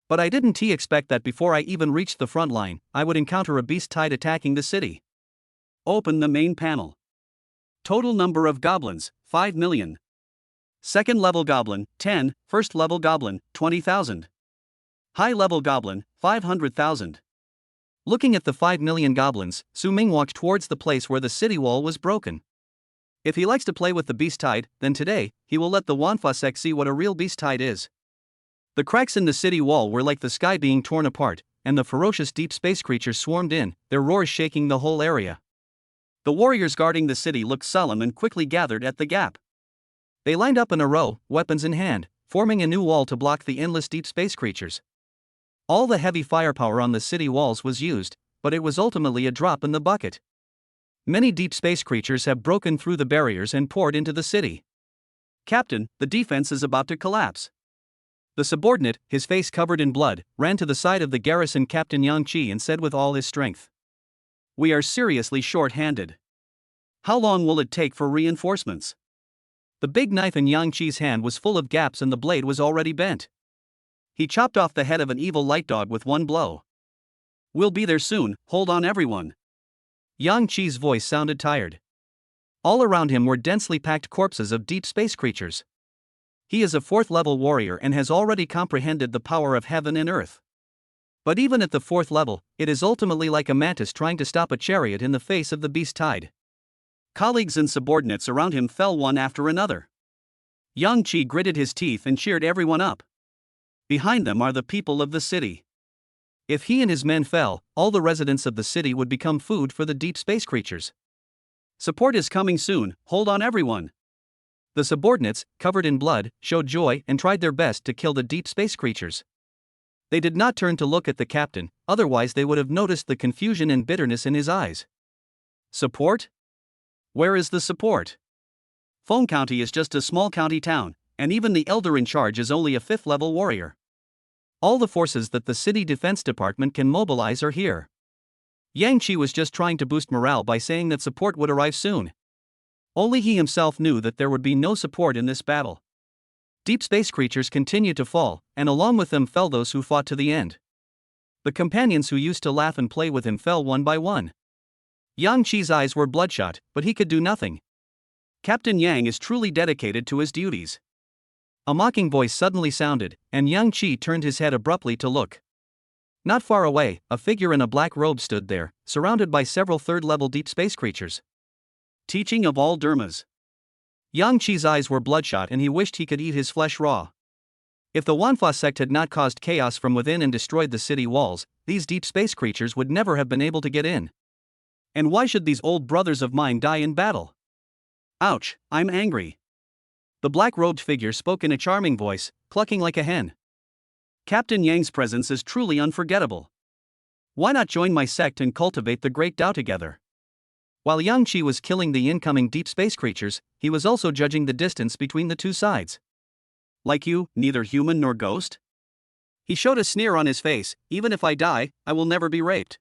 But I didn't expect that before I even reached the front line, I would encounter a beast tide attacking the city. Open the main panel. Total number of goblins, 5 million. Second level goblin, 10, first level goblin, 20,000. High level goblin, 500,000. Looking at the 5 million goblins, Su Ming walked towards the place where the city wall was broken. If he likes to play with the beast tide, then today, he will let the Wanfa see what a real beast tide is. The cracks in the city wall were like the sky being torn apart, and the ferocious deep space creatures swarmed in, their roars shaking the whole area. The warriors guarding the city looked sullen and quickly gathered at the gap. They lined up in a row, weapons in hand, forming a new wall to block the endless deep space creatures. All the heavy firepower on the city walls was used, but it was ultimately a drop in the bucket. Many deep space creatures have broken through the barriers and poured into the city. Captain, the defense is about to collapse. The subordinate, his face covered in blood, ran to the side of the garrison Captain Yang Qi and said with all his strength, "We are seriously short-handed. How long will it take for reinforcements?" The big knife in Yang Qi's hand was full of gaps and the blade was already bent. He chopped off the head of an evil light dog with one blow. "We'll be there soon, hold on everyone." Yang Qi's voice sounded tired. All around him were densely packed corpses of deep space creatures. He is a 4th level warrior and has already comprehended the power of heaven and earth. But even at the 4th level, it is ultimately like a mantis trying to stop a chariot in the face of the beast tide. Colleagues and subordinates around him fell one after another. Yang Qi gritted his teeth and cheered everyone up. Behind them are the people of the city. If he and his men fell, all the residents of the city would become food for the deep space creatures. Support is coming soon, hold on everyone. The subordinates, covered in blood, showed joy and tried their best to kill the deep space creatures. They did not turn to look at the captain, otherwise they would have noticed the confusion and bitterness in his eyes. Support? Where is the support? Feng County is just a small county town, and even the elder in charge is only a 5th level warrior. All the forces that the city defense department can mobilize are here. Yang Qi was just trying to boost morale by saying that support would arrive soon. Only he himself knew that there would be no support in this battle. Deep space creatures continued to fall, and along with them fell those who fought to the end. The companions who used to laugh and play with him fell one by one. Yang Qi's eyes were bloodshot, but he could do nothing. Captain Yang is truly dedicated to his duties. A mocking voice suddenly sounded, and Yang Qi turned his head abruptly to look. Not far away, a figure in a black robe stood there, surrounded by several 3rd-level deep space creatures. Teaching of all Dharmas. Yang Qi's eyes were bloodshot and he wished he could eat his flesh raw. If the Wanfa sect had not caused chaos from within and destroyed the city walls, these deep space creatures would never have been able to get in. And why should these old brothers of mine die in battle? Ouch, I'm angry. The black-robed figure spoke in a charming voice, clucking like a hen. Captain Yang's presence is truly unforgettable. Why not join my sect and cultivate the great Tao together? While Yang Qi was killing the incoming deep space creatures, he was also judging the distance between the two sides. Like you, neither human nor ghost? He showed a sneer on his face, even if I die, I will never be raped.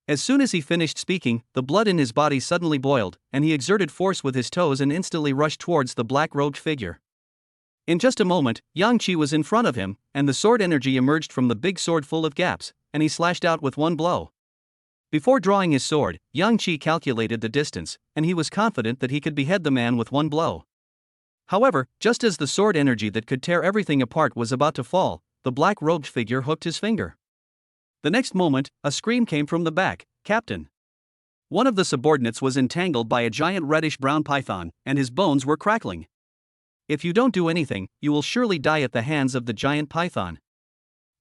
As soon as he finished speaking, the blood in his body suddenly boiled, and he exerted force with his toes and instantly rushed towards the black-robed figure. In just a moment, Yang Qi was in front of him, and the sword energy emerged from the big sword full of gaps, and he slashed out with one blow. Before drawing his sword, Yang Qi calculated the distance, and he was confident that he could behead the man with one blow. However, just as the sword energy that could tear everything apart was about to fall, the black-robed figure hooked his finger. The next moment, a scream came from the back, "Captain!" One of the subordinates was entangled by a giant reddish-brown python, and his bones were crackling. If you don't do anything, you will surely die at the hands of the giant python.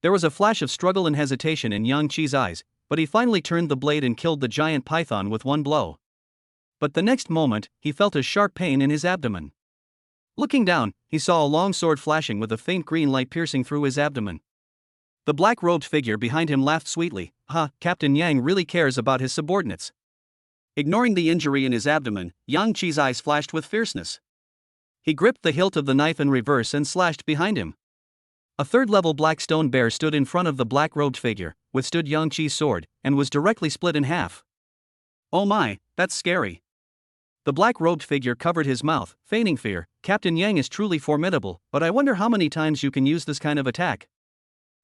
There was a flash of struggle and hesitation in Yang Qi's eyes, but he finally turned the blade and killed the giant python with one blow. But the next moment, he felt a sharp pain in his abdomen. Looking down, he saw a long sword flashing with a faint green light piercing through his abdomen. The black-robed figure behind him laughed sweetly. Captain Yang really cares about his subordinates. Ignoring the injury in his abdomen, Yang Qi's eyes flashed with fierceness. He gripped the hilt of the knife in reverse and slashed behind him. A 3rd-level black stone bear stood in front of the black-robed figure, withstood Yang Qi's sword, and was directly split in half. Oh my, that's scary. The black-robed figure covered his mouth, feigning fear. Captain Yang is truly formidable, but I wonder how many times you can use this kind of attack.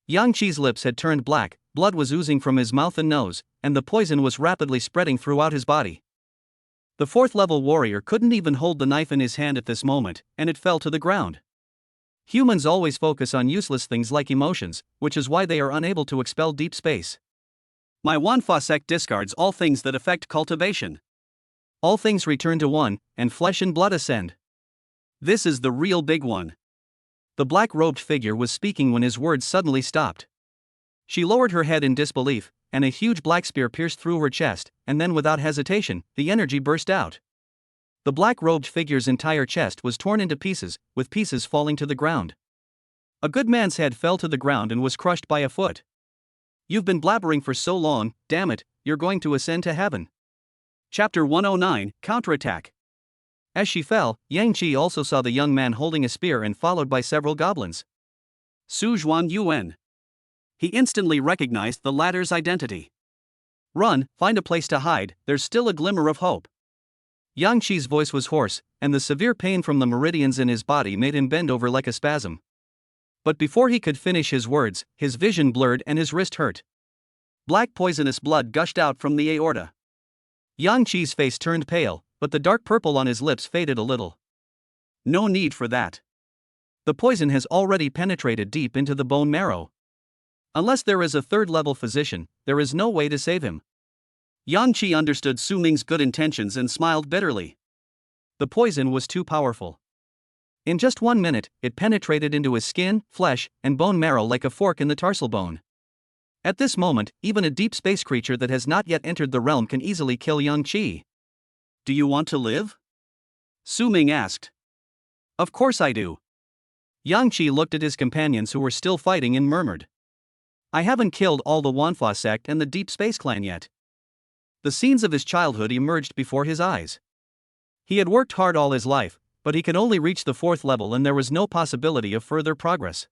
Yang Qi's lips had turned black, blood was oozing from his mouth and nose, and the poison was rapidly spreading throughout his body. The fourth-level warrior couldn't even hold the knife in his hand at this moment, and it fell to the ground. Humans always focus on useless things like emotions, which is why they are unable to expel deep space. My Wanfa sect discards all things that affect cultivation. All things return to one, and flesh and blood ascend. This is the real big one. The black-robed figure was speaking when his words suddenly stopped. She lowered her head in disbelief, and a huge black spear pierced through her chest, and then without hesitation, the energy burst out. The black-robed figure's entire chest was torn into pieces, with pieces falling to the ground. A good man's head fell to the ground and was crushed by a foot. You've been blabbering for so long, damn it, you're going to ascend to heaven. Chapter 109, Counterattack. As she fell, Yang Qi also saw the young man holding a spear and followed by several goblins. Su Zhuan Yuan. He instantly recognized the latter's identity. Run, find a place to hide, there's still a glimmer of hope. Yang Qi's voice was hoarse, and the severe pain from the meridians in his body made him bend over like a spasm. But before he could finish his words, his vision blurred and his wrist hurt. Black poisonous blood gushed out from the aorta. Yang Qi's face turned pale, but the dark purple on his lips faded a little. No need for that. The poison has already penetrated deep into the bone marrow. Unless there is a third-level physician, there is no way to save him. Yang Qi understood Su Ming's good intentions and smiled bitterly. The poison was too powerful. In just 1 minute, it penetrated into his skin, flesh, and bone marrow like a fork in the tarsal bone. At this moment, even a deep space creature that has not yet entered the realm can easily kill Yang Qi. Do you want to live? Su Ming asked. Of course I do. Yang Qi looked at his companions who were still fighting and murmured. I haven't killed all the Wanfa sect and the Deep Space Clan yet. The scenes of his childhood emerged before his eyes. He had worked hard all his life, but he could only reach the 4th level and there was no possibility of further progress.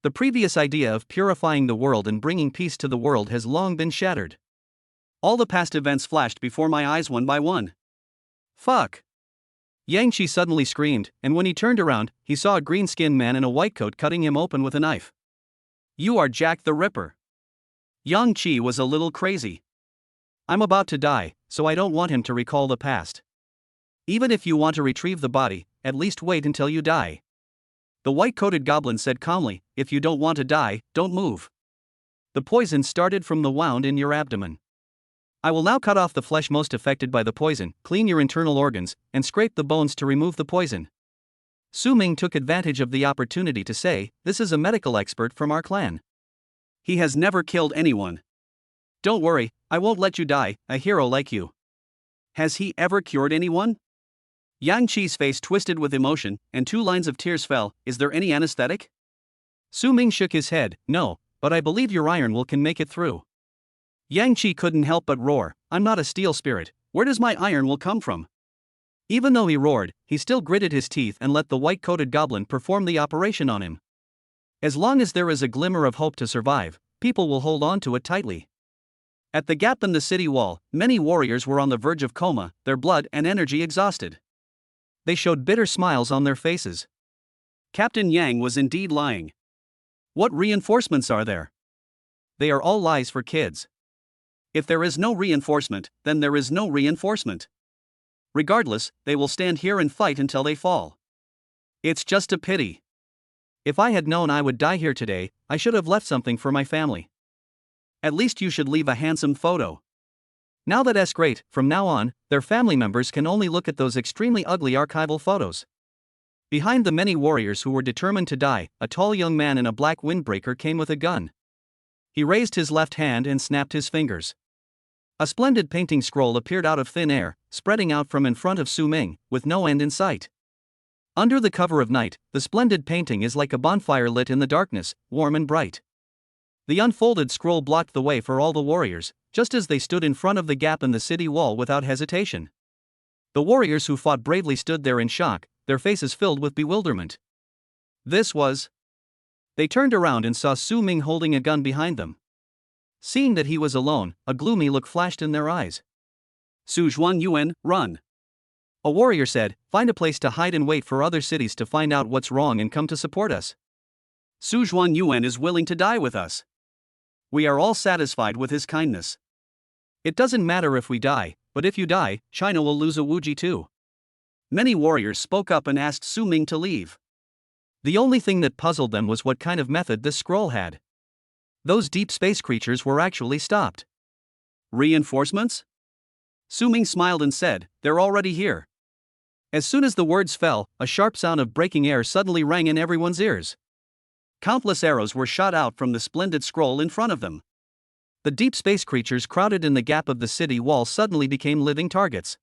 The previous idea of purifying the world and bringing peace to the world has long been shattered. All the past events flashed before my eyes one by one. Fuck! Yang Qi suddenly screamed, and when he turned around, he saw a green-skinned man in a white coat cutting him open with a knife. You are Jack the Ripper. Yang Qi was a little crazy. I'm about to die, so I don't want him to recall the past. Even if you want to retrieve the body, at least wait until you die. The white-coated goblin said calmly, if you don't want to die, don't move. The poison started from the wound in your abdomen. I will now cut off the flesh most affected by the poison, clean your internal organs, and scrape the bones to remove the poison. Su Ming took advantage of the opportunity to say, this is a medical expert from our clan. He has never killed anyone. Don't worry, I won't let you die, a hero like you. Has he ever cured anyone? Yang Qi's face twisted with emotion, and 2 lines of tears fell. Is there any anesthetic? Su Ming shook his head, no, but I believe your iron will can make it through. Yang Qi couldn't help but roar, I'm not a steel spirit, where does my iron will come from? Even though he roared, he still gritted his teeth and let the white-coated goblin perform the operation on him. As long as there is a glimmer of hope to survive, people will hold on to it tightly. At the gap in the city wall, many warriors were on the verge of coma, their blood and energy exhausted. They showed bitter smiles on their faces. Captain Yang was indeed lying. What reinforcements are there? They are all lies for kids. If there is no reinforcement, then there is no reinforcement. Regardless, they will stand here and fight until they fall. It's just a pity. If I had known I would die here today, I should have left something for my family. At least you should leave a handsome photo. Now that's great, from now on, their family members can only look at those extremely ugly archival photos. Behind the many warriors who were determined to die, a tall young man in a black windbreaker came with a gun. He raised his left hand and snapped his fingers. A splendid painting scroll appeared out of thin air, spreading out from in front of Su Ming, with no end in sight. Under the cover of night, the splendid painting is like a bonfire lit in the darkness, warm and bright. The unfolded scroll blocked the way for all the warriors, just as they stood in front of the gap in the city wall without hesitation. The warriors who fought bravely stood there in shock, their faces filled with bewilderment. This was... They turned around and saw Su Ming holding a gun behind them. Seeing that he was alone, a gloomy look flashed in their eyes. Su Zhuan Yuan, run. A warrior said, find a place to hide and wait for other cities to find out what's wrong and come to support us. Su Zhuan Yuan is willing to die with us. We are all satisfied with his kindness. It doesn't matter if we die, but if you die, China will lose a Wuji too. Many warriors spoke up and asked Su Ming to leave. The only thing that puzzled them was what kind of method this scroll had. Those deep space creatures were actually stopped. Reinforcements? Su Ming smiled and said, "They're already here." As soon as the words fell, a sharp sound of breaking air suddenly rang in everyone's ears. Countless arrows were shot out from the splendid scroll in front of them. The deep space creatures crowded in the gap of the city wall suddenly became living targets.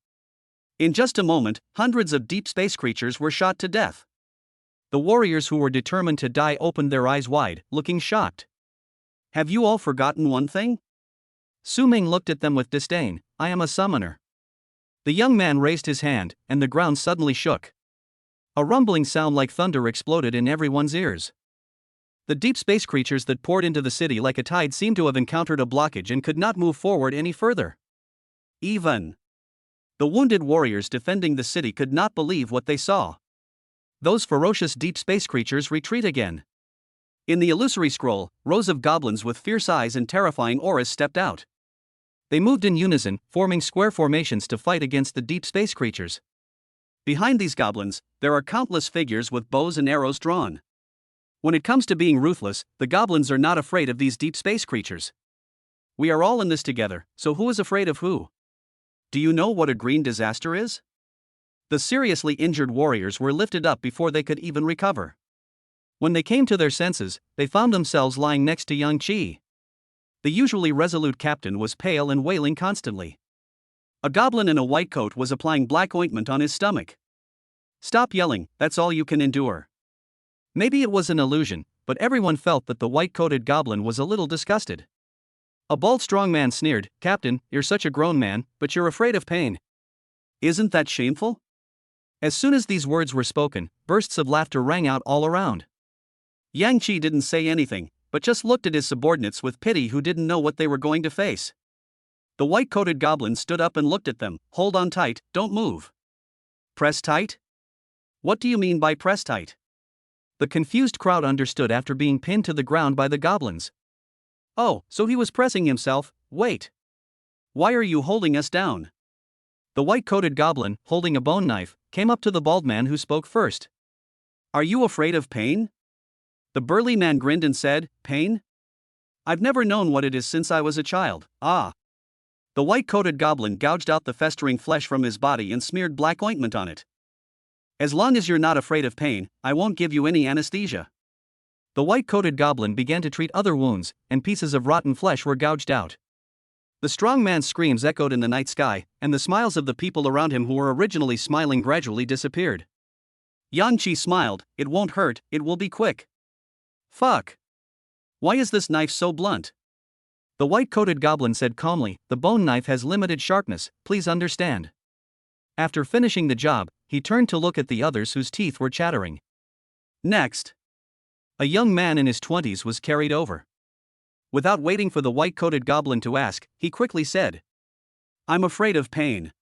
In just a moment, hundreds of deep space creatures were shot to death. The warriors who were determined to die opened their eyes wide, looking shocked. Have you all forgotten one thing? Su Ming looked at them with disdain. "I am a summoner." The young man raised his hand, and the ground suddenly shook. A rumbling sound like thunder exploded in everyone's ears. The deep space creatures that poured into the city like a tide seemed to have encountered a blockage and could not move forward any further. Even the wounded warriors defending the city could not believe what they saw. Those ferocious deep space creatures retreat again. In the illusory scroll, rows of goblins with fierce eyes and terrifying auras stepped out. They moved in unison, forming square formations to fight against the deep space creatures. Behind these goblins, there are countless figures with bows and arrows drawn. When it comes to being ruthless, the goblins are not afraid of these deep space creatures. We are all in this together, so who is afraid of who? Do you know what a green disaster is? The seriously injured warriors were lifted up before they could even recover. When they came to their senses, they found themselves lying next to Yang Qi. The usually resolute captain was pale and wailing constantly. A goblin in a white coat was applying black ointment on his stomach. "Stop yelling, that's all you can endure." Maybe it was an illusion, but everyone felt that the white-coated goblin was a little disgusted. A bald strong man sneered, "Captain, you're such a grown man, but you're afraid of pain. Isn't that shameful?" As soon as these words were spoken, bursts of laughter rang out all around. Yang Qi didn't say anything, but just looked at his subordinates with pity who didn't know what they were going to face. The white-coated goblin stood up and looked at them. "Hold on tight, don't move." "Press tight? What do you mean by press tight?" The confused crowd understood after being pinned to the ground by the goblins. "Oh, so he was pressing himself. Wait. Why are you holding us down?" The white-coated goblin, holding a bone knife, came up to the bald man who spoke first. "Are you afraid of pain?" The burly man grinned and said, "Pain? I've never known what it is since I was a child." "Ah." The white-coated goblin gouged out the festering flesh from his body and smeared black ointment on it. "As long as you're not afraid of pain, I won't give you any anesthesia." The white-coated goblin began to treat other wounds, and pieces of rotten flesh were gouged out. The strong man's screams echoed in the night sky, and the smiles of the people around him who were originally smiling gradually disappeared. Yang Qi smiled, "It won't hurt, it will be quick." "Fuck. Why is this knife so blunt?" The white-coated goblin said calmly, "The bone knife has limited sharpness, please understand." After finishing the job, he turned to look at the others whose teeth were chattering. Next. A young man in his 20s was carried over. Without waiting for the white-coated goblin to ask, he quickly said, "I'm afraid of pain.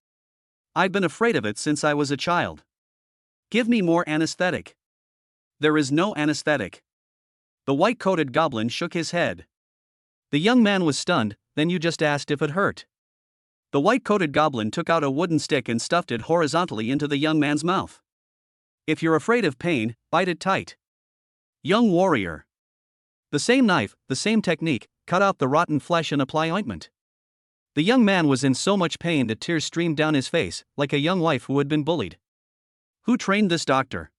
I've been afraid of it since I was a child. Give me more anesthetic." "There is no anesthetic." The white-coated goblin shook his head. The young man was stunned. "Then you just asked if it hurt." The white-coated goblin took out a wooden stick and stuffed it horizontally into the young man's mouth. "If you're afraid of pain, bite it tight." Young warrior. The same knife, the same technique, cut out the rotten flesh and apply ointment. The young man was in so much pain that tears streamed down his face, like a young wife who had been bullied. "Who trained this doctor?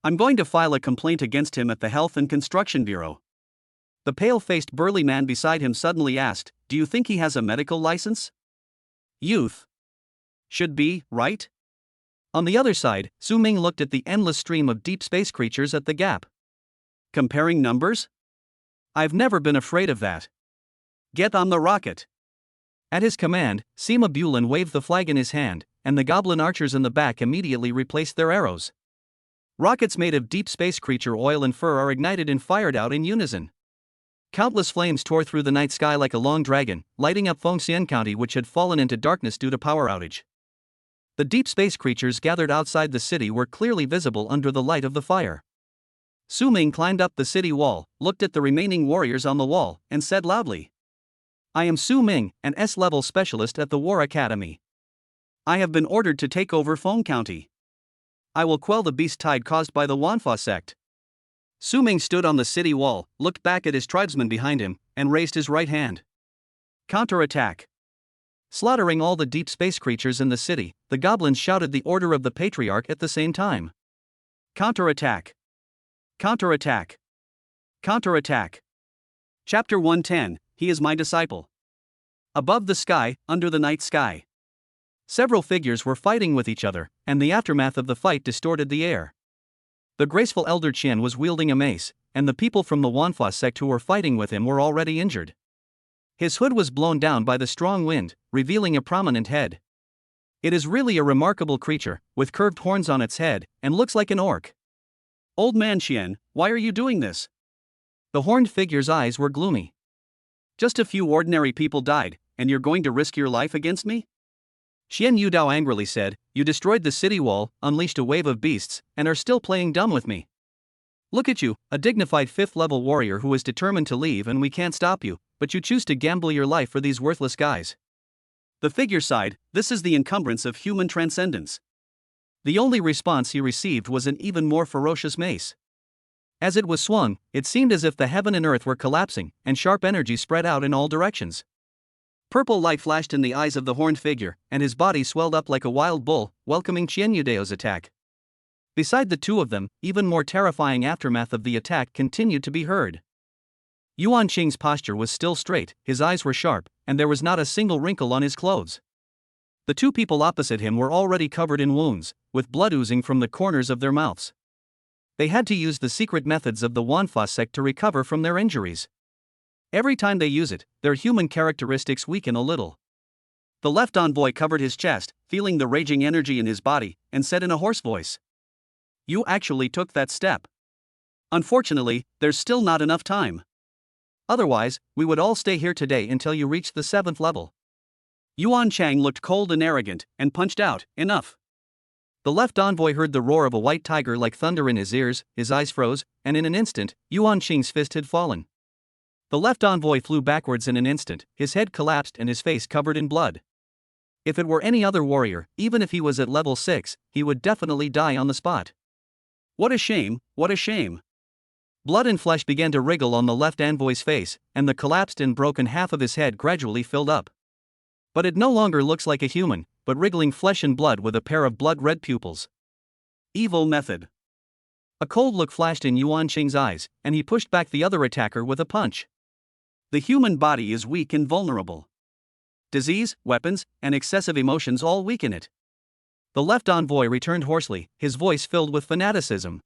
I'm going to file a complaint against him at the Health and Construction Bureau." The pale-faced burly man beside him suddenly asked, "Do you think he has a medical license?" "Youth. Should be, right?" On the other side, Su Ming looked at the endless stream of deep space creatures at the gap. "Comparing numbers? I've never been afraid of that. Get on the rocket." At his command, Sima Bulin waved the flag in his hand, and the goblin archers in the back immediately replaced their arrows. Rockets made of deep space creature oil and fur are ignited and fired out in unison. Countless flames tore through the night sky like a long dragon, lighting up Fengxian County, which had fallen into darkness due to power outage. The deep space creatures gathered outside the city were clearly visible under the light of the fire. Su Ming climbed up the city wall, looked at the remaining warriors on the wall, and said loudly, "I am Su Ming, an S-level specialist at the War Academy. I have been ordered to take over Feng County. I will quell the beast tide caused by the Wanfa sect. Su Ming stood on the city wall, looked back at his tribesmen behind him, and raised his right hand. Counterattack. Slaughtering all the deep space creatures in the city, the goblins shouted the order of the patriarch at the same time. Counterattack. Counterattack. Counterattack. Chapter 110, He is my disciple. Above the sky, under the night sky. Several figures were fighting with each other, and the aftermath of the fight distorted the air. The graceful elder Qian was wielding a mace, and the people from the Wanfa sect who were fighting with him were already injured. His hood was blown down by the strong wind, revealing a prominent head. It is really a remarkable creature, with curved horns on its head, and looks like an orc. Old man Qian, why are you doing this? The horned figure's eyes were gloomy. Just a few ordinary people died, and you're going to risk your life against me? Xian Yudao angrily said, You destroyed the city wall, unleashed a wave of beasts, and are still playing dumb with me. Look at you, a dignified 5th-level warrior who is determined to leave, and we can't stop you, but you choose to gamble your life for these worthless guys. The figure sighed, This is the encumbrance of human transcendence. The only response he received was an even more ferocious mace. As it was swung, it seemed as if the heaven and earth were collapsing, and sharp energy spread out in all directions. Purple light flashed in the eyes of the horned figure, and his body swelled up like a wild bull, welcoming Qian Yudao's attack. Beside the two of them, even more terrifying aftermath of the attack continued to be heard. Yuan Qing's posture was still straight, his eyes were sharp, and there was not a single wrinkle on his clothes. The two people opposite him were already covered in wounds, with blood oozing from the corners of their mouths. They had to use the secret methods of the Wanfa sect to recover from their injuries. Every time they use it, their human characteristics weaken a little. The left envoy covered his chest, feeling the raging energy in his body, and said in a hoarse voice, You actually took that step. Unfortunately, there's still not enough time. Otherwise, we would all stay here today until you reach the 7th level. Yuan Chang looked cold and arrogant, and punched out, Enough. The left envoy heard the roar of a white tiger like thunder in his ears, his eyes froze, and in an instant, Yuan Qing's fist had fallen. The left envoy flew backwards in an instant, his head collapsed and his face covered in blood. If it were any other warrior, even if he was at level 6, he would definitely die on the spot. What a shame, what a shame. Blood and flesh began to wriggle on the left envoy's face, and the collapsed and broken half of his head gradually filled up. But it no longer looks like a human, but wriggling flesh and blood with a pair of blood-red pupils. Evil method. A cold look flashed in Yuan Qing's eyes, and he pushed back the other attacker with a punch. The human body is weak and vulnerable. Disease, weapons, and excessive emotions all weaken it. The left envoy returned hoarsely, his voice filled with fanaticism.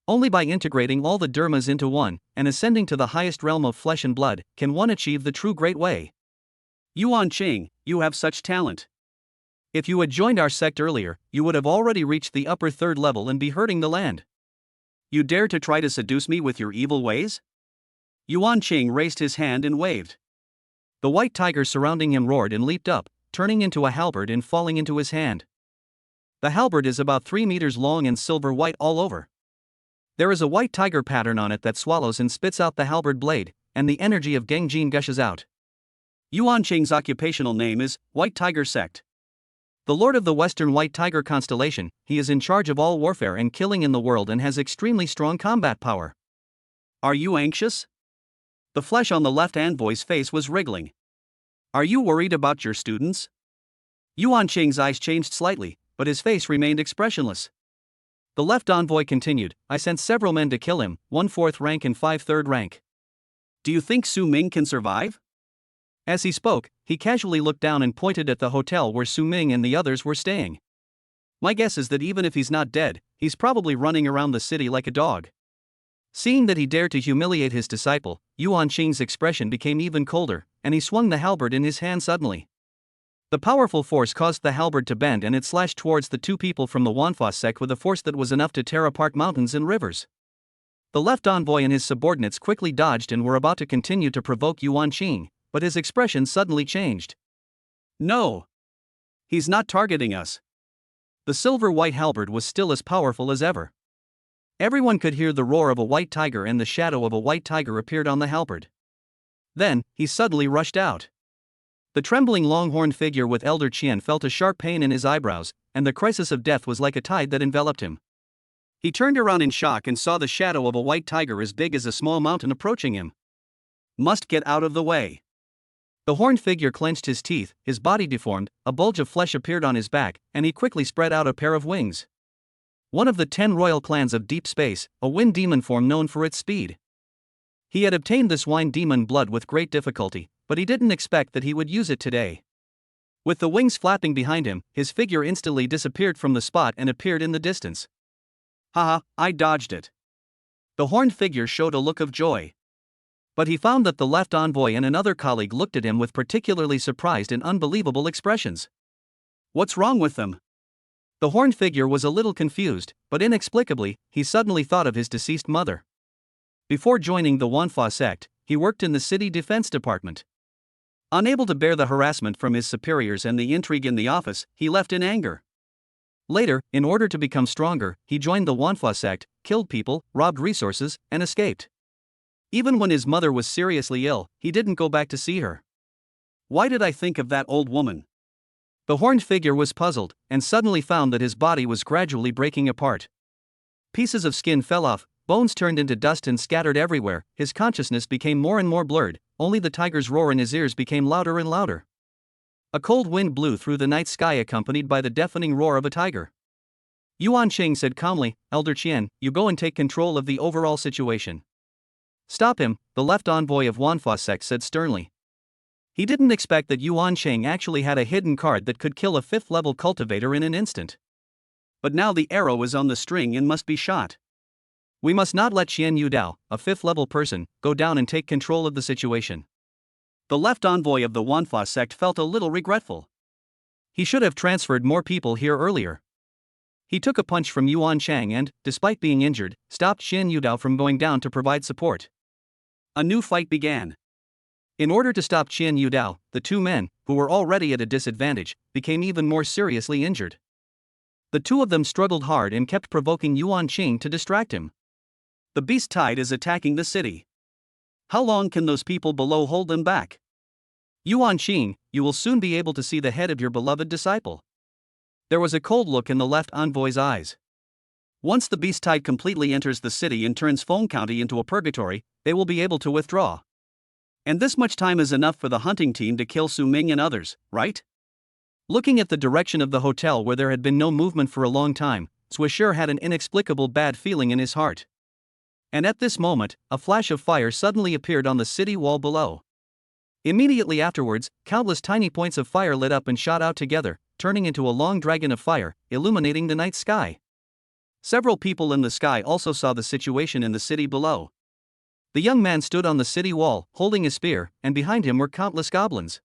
Only by integrating all the dharmas into one, and ascending to the highest realm of flesh and blood, can one achieve the true great way. Yuan Qing, you have such talent. If you had joined our sect earlier, you would have already reached the upper 3rd level and be hurting the land. You dare to try to seduce me with your evil ways? Yuan Qing raised his hand and waved. The white tiger surrounding him roared and leaped up, turning into a halberd and falling into his hand. The halberd is about 3 meters long and silver white all over. There is a white tiger pattern on it that swallows and spits out the halberd blade, and the energy of Gengjin gushes out. Yuan Qing's occupational name is White Tiger Sect. The lord of the Western White Tiger constellation, he is in charge of all warfare and killing in the world and has extremely strong combat power. Are you anxious? The flesh on the left envoy's face was wriggling. Are you worried about your students? Yuan Qing's eyes changed slightly, but his face remained expressionless. The left envoy continued, I sent several men to kill him, 1 4th rank and 5 3rd rank. Do you think Su Ming can survive? As he spoke, he casually looked down and pointed at the hotel where Su Ming and the others were staying. My guess is that even if he's not dead, he's probably running around the city like a dog. Seeing that he dared to humiliate his disciple, Yuan Qing's expression became even colder, and he swung the halberd in his hand suddenly. The powerful force caused the halberd to bend and it slashed towards the two people from the Wanfa sect with a force that was enough to tear apart mountains and rivers. The left envoy and his subordinates quickly dodged and were about to continue to provoke Yuan Qing, but his expression suddenly changed. No! He's not targeting us. The silver-white halberd was still as powerful as ever. Everyone could hear the roar of a white tiger and the shadow of a white tiger appeared on the halberd. Then, he suddenly rushed out. The trembling long-horned figure with Elder Qian felt a sharp pain in his eyebrows, and the crisis of death was like a tide that enveloped him. He turned around in shock and saw the shadow of a white tiger as big as a small mountain approaching him. Must get out of the way. The horned figure clenched his teeth, his body deformed, a bulge of flesh appeared on his back, and he quickly spread out a pair of wings. One of the 10 royal clans of deep space, a wind demon form known for its speed. He had obtained this wind demon blood with great difficulty, but he didn't expect that he would use it today. With the wings flapping behind him, his figure instantly disappeared from the spot and appeared in the distance. Haha, I dodged it. The horned figure showed a look of joy. But he found that the left envoy and another colleague looked at him with particularly surprised and unbelievable expressions. What's wrong with them? The horned figure was a little confused, but inexplicably, he suddenly thought of his deceased mother. Before joining the Wanfa sect, he worked in the city defense department. Unable to bear the harassment from his superiors and the intrigue in the office, he left in anger. Later, in order to become stronger, he joined the Wanfa sect, killed people, robbed resources, and escaped. Even when his mother was seriously ill, he didn't go back to see her. Why did I think of that old woman? The horned figure was puzzled, and suddenly found that his body was gradually breaking apart. Pieces of skin fell off, bones turned into dust and scattered everywhere, his consciousness became more and more blurred, only the tiger's roar in his ears became louder and louder. A cold wind blew through the night sky accompanied by the deafening roar of a tiger. Yuan Qing said calmly, Elder Qian, you go and take control of the overall situation. Stop him, the left envoy of Wanfa sect said sternly. He didn't expect that Yuan Qing actually had a hidden card that could kill a 5th-level cultivator in an instant. But now the arrow is on the string and must be shot. We must not let Qian Yudao, a 5th-level person, go down and take control of the situation. The left envoy of the Wanfa sect felt a little regretful. He should have transferred more people here earlier. He took a punch from Yuan Chang and, despite being injured, stopped Qian Yudao from going down to provide support. A new fight began. In order to stop Qian Yudao, the two men, who were already at a disadvantage, became even more seriously injured. The two of them struggled hard and kept provoking Yuan Qing to distract him. The beast tide is attacking the city. How long can those people below hold them back? Yuan Qing, you will soon be able to see the head of your beloved disciple. There was a cold look in the left envoy's eyes. Once the beast tide completely enters the city and turns Feng County into a purgatory, they will be able to withdraw. And this much time is enough for the hunting team to kill Su Ming and others, right? Looking at the direction of the hotel where there had been no movement for a long time, Swisher had an inexplicable bad feeling in his heart. And at this moment, a flash of fire suddenly appeared on the city wall below. Immediately afterwards, countless tiny points of fire lit up and shot out together, turning into a long dragon of fire, illuminating the night sky. Several people in the sky also saw the situation in the city below. The young man stood on the city wall, holding a spear, and behind him were countless goblins.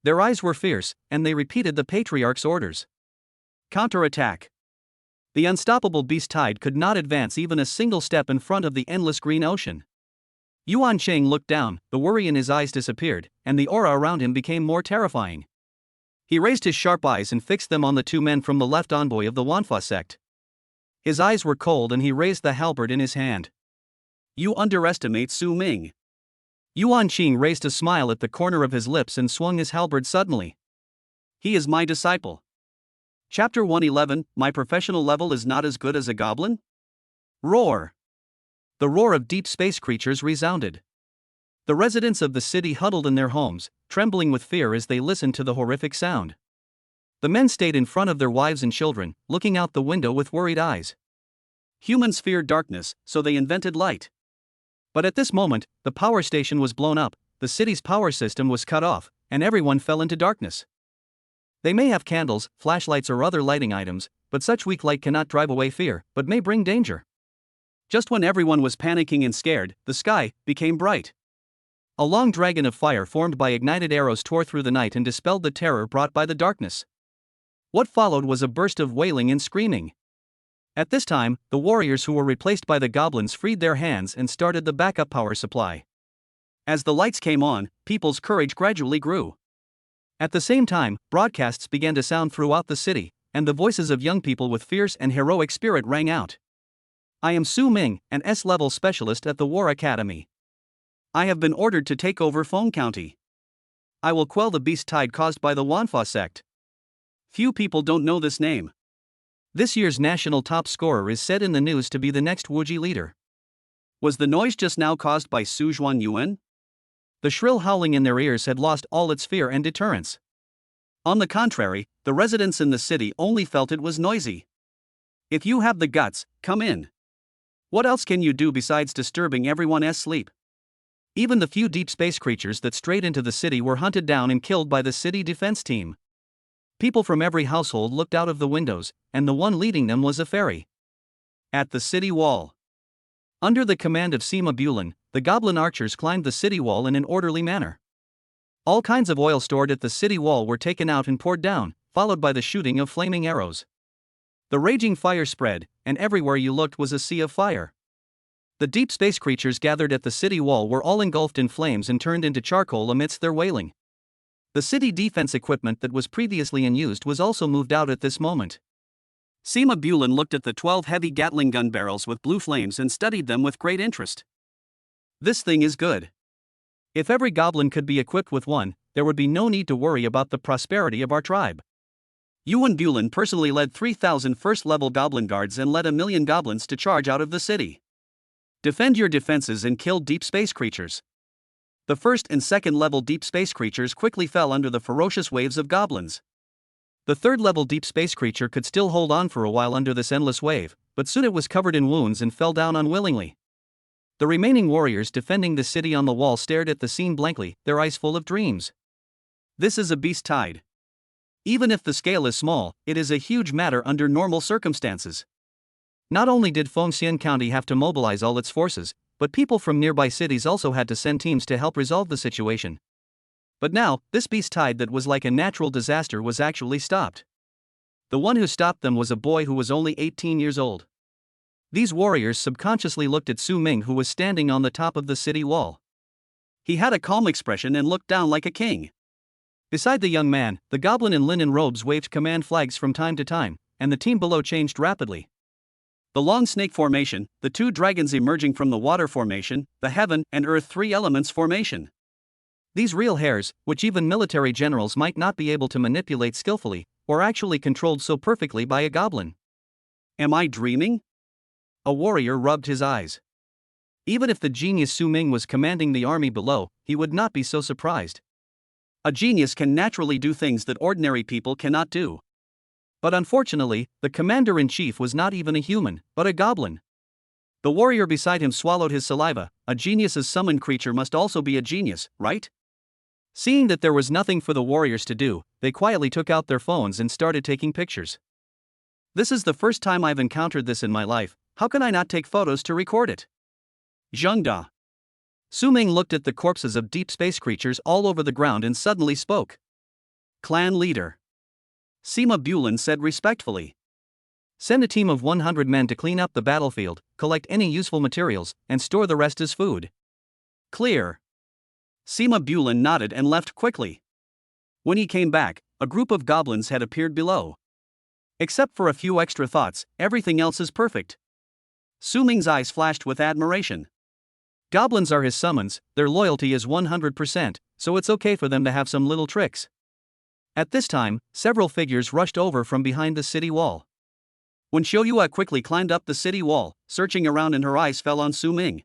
Their eyes were fierce, and they repeated the patriarch's orders. Counterattack. The unstoppable beast tide could not advance even a single step in front of the endless green ocean. Yuan Qing looked down, the worry in his eyes disappeared, and the aura around him became more terrifying. He raised his sharp eyes and fixed them on the two men from the left envoy of the Wanfa sect. His eyes were cold and he raised the halberd in his hand. You underestimate Su Ming. Yuan Qing raised a smile at the corner of his lips and swung his halberd suddenly. He is my disciple. Chapter 111, My professional level is not as good as a goblin? Roar. The roar of deep space creatures resounded. The residents of the city huddled in their homes, trembling with fear as they listened to the horrific sound. The men stayed in front of their wives and children, looking out the window with worried eyes. Humans feared darkness, so they invented light. But at this moment, the power station was blown up, the city's power system was cut off, and everyone fell into darkness. They may have candles, flashlights or other lighting items, but such weak light cannot drive away fear, but may bring danger. Just when everyone was panicking and scared, the sky became bright. A long dragon of fire formed by ignited arrows tore through the night and dispelled the terror brought by the darkness. What followed was a burst of wailing and screaming. At this time, the warriors who were replaced by the goblins freed their hands and started the backup power supply. As the lights came on, people's courage gradually grew. At the same time, broadcasts began to sound throughout the city, and the voices of young people with fierce and heroic spirit rang out. I am Su Ming, an S-level specialist at the War Academy. I have been ordered to take over Feng County. I will quell the beast tide caused by the Wanfa sect. Few people don't know this name. This year's national top scorer is said in the news to be the next Wuji leader. Was the noise just now caused by Su Zhuan Yuan? The shrill howling in their ears had lost all its fear and deterrence. On the contrary, the residents in the city only felt it was noisy. If you have the guts, come in. What else can you do besides disturbing everyone's sleep? Even the few deep space creatures that strayed into the city were hunted down and killed by the city defense team. People from every household looked out of the windows, and the one leading them was a fairy. At the city wall. Under the command of Sima Bulin, the goblin archers climbed the city wall in an orderly manner. All kinds of oil stored at the city wall were taken out and poured down, followed by the shooting of flaming arrows. The raging fire spread, and everywhere you looked was a sea of fire. The deep space creatures gathered at the city wall were all engulfed in flames and turned into charcoal amidst their wailing. The city defense equipment that was previously in use was also moved out at this moment. Sima Bulin looked at the 12 heavy Gatling gun barrels with blue flames and studied them with great interest. This thing is good. If every goblin could be equipped with one, there would be no need to worry about the prosperity of our tribe. Yuan Bulin personally led 3,000 first-level goblin guards and led 1,000,000 goblins to charge out of the city. Defend your defenses and kill deep space creatures. The first and second level deep space creatures quickly fell under the ferocious waves of goblins. The third level deep space creature could still hold on for a while under this endless wave, but soon it was covered in wounds and fell down unwillingly. The remaining warriors defending the city on the wall stared at the scene blankly, their eyes full of dreams. This is a beast tide. Even if the scale is small, it is a huge matter under normal circumstances. Not only did Fengxian County have to mobilize all its forces, but people from nearby cities also had to send teams to help resolve the situation. But now, this beast tide that was like a natural disaster was actually stopped. The one who stopped them was a boy who was only 18 years old. These warriors subconsciously looked at Su Ming, who was standing on the top of the city wall. He had a calm expression and looked down like a king. Beside the young man, the goblin in linen robes waved command flags from time to time, and the team below changed rapidly. The long snake formation, the two dragons emerging from the water formation, the heaven and earth three elements formation. These real hairs, which even military generals might not be able to manipulate skillfully, were actually controlled so perfectly by a goblin. Am I dreaming? A warrior rubbed his eyes. Even if the genius Su Ming was commanding the army below, he would not be so surprised. A genius can naturally do things that ordinary people cannot do. But unfortunately, the commander-in-chief was not even a human, but a goblin. The warrior beside him swallowed his saliva. A genius's summoned creature must also be a genius, right? Seeing that there was nothing for the warriors to do, they quietly took out their phones and started taking pictures. This is the first time I've encountered this in my life. How can I not take photos to record it? Zheng Da. Su Ming looked at the corpses of deep space creatures all over the ground and suddenly spoke. Clan leader. Sima Bulin said respectfully. Send a team of 100 men to clean up the battlefield, collect any useful materials, and store the rest as food. Clear. Sima Bulin nodded and left quickly. When he came back, a group of goblins had appeared below. Except for a few extra thoughts, everything else is perfect. Su Ming's eyes flashed with admiration. Goblins are his summons, their loyalty is 100%, so it's okay for them to have some little tricks. At this time, several figures rushed over from behind the city wall. When Xiaoyue quickly climbed up the city wall, searching around, and her eyes fell on Su Ming.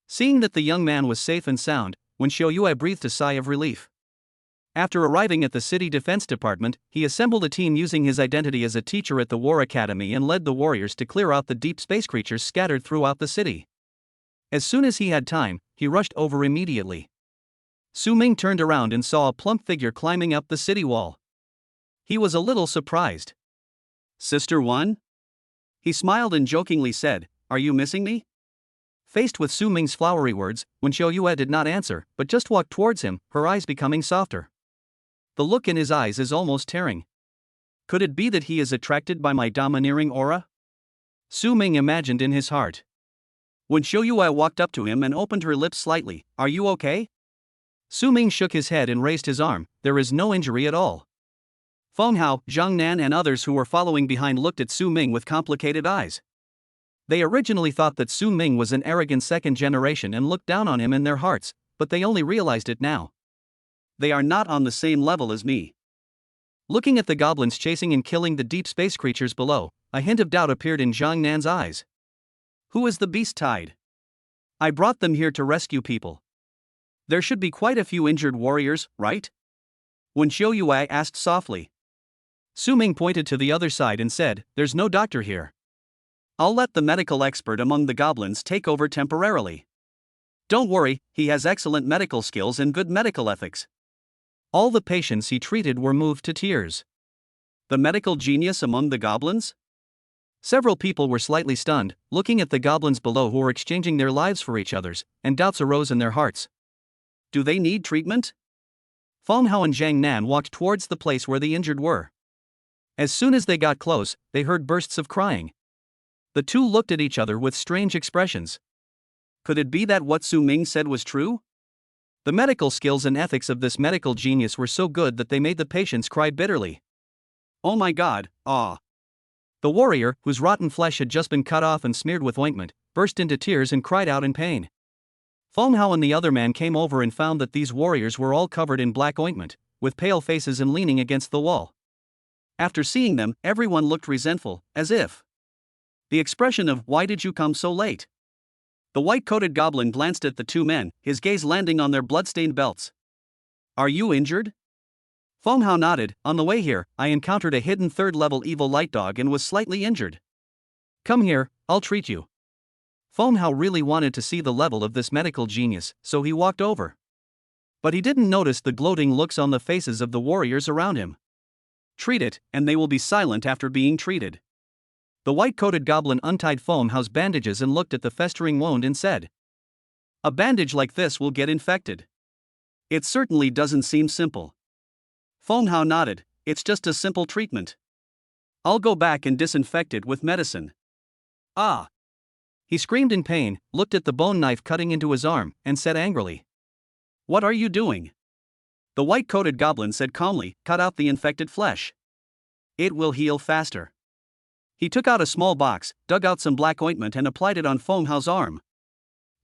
Seeing that the young man was safe and sound, when Xiaoyue breathed a sigh of relief. After arriving at the city defense department, he assembled a team using his identity as a teacher at the War Academy and led the warriors to clear out the deep space creatures scattered throughout the city. As soon as he had time, he rushed over immediately. Su Ming turned around and saw a plump figure climbing up the city wall. He was a little surprised. Sister One? He smiled and jokingly said, "Are you missing me?" Faced with Su Ming's flowery words, when Xiaoyue did not answer, but just walked towards him, her eyes becoming softer. The look in his eyes is almost tearing. Could it be that he is attracted by my domineering aura? Su Ming imagined in his heart. When Xiaoyue walked up to him and opened her lips slightly, "Are you okay?" Su Ming shook his head and raised his arm. "There is no injury at all." Feng Hao, Zhang Nan and others who were following behind looked at Su Ming with complicated eyes. They originally thought that Su Ming was an arrogant second generation and looked down on him in their hearts, but they only realized it now. they are not on the same level as me. Looking at the goblins chasing and killing the deep space creatures below, a hint of doubt appeared in Zhang Nan's eyes. Who is the beast tide? I brought them here to rescue people. There should be quite a few injured warriors, right? Wen Xiaoyue asked softly. Su Ming pointed to the other side and said, "There's no doctor here. I'll let the medical expert among the goblins take over temporarily. Don't worry, he has excellent medical skills and good medical ethics." All the patients he treated were moved to tears. The medical genius among the goblins? Several people were slightly stunned, looking at the goblins below who were exchanging their lives for each other's, and doubts arose in their hearts. Do they need treatment? Feng Hao and Zhang Nan walked towards the place where the injured were. As soon as they got close, they heard bursts of crying. The two looked at each other with strange expressions. Could it be that what Su Ming said was true? The medical skills and ethics of this medical genius were so good that they made the patients cry bitterly. Oh my god, ah. The warrior, whose rotten flesh had just been cut off and smeared with ointment, burst into tears and cried out in pain. Feng Hao and the other man came over and found that these warriors were all covered in black ointment, with pale faces and leaning against the wall. After seeing them, everyone looked resentful, as if. The expression of, "Why did you come so late?" The white-coated goblin glanced at the two men, his gaze landing on their blood-stained belts. Are you injured? Feng Hao nodded. On the way here, I encountered a hidden third-level evil light dog and was slightly injured. Come here, I'll treat you. Feng Hao really wanted to see the level of this medical genius, so he walked over. But he didn't notice the gloating looks on the faces of the warriors around him. Treat it, and they will be silent after being treated. The white-coated goblin untied Feng Hao's bandages and looked at the festering wound and said, A bandage like this will get infected. It certainly doesn't seem simple. Feng Hao nodded. It's just a simple treatment. I'll go back and disinfect it with medicine. Ah! He screamed in pain, looked at the bone knife cutting into his arm, and said angrily, What are you doing? The white-coated goblin said calmly, Cut out the infected flesh. It will heal faster. He took out a small box, dug out some black ointment and applied it on Feng Hao's arm.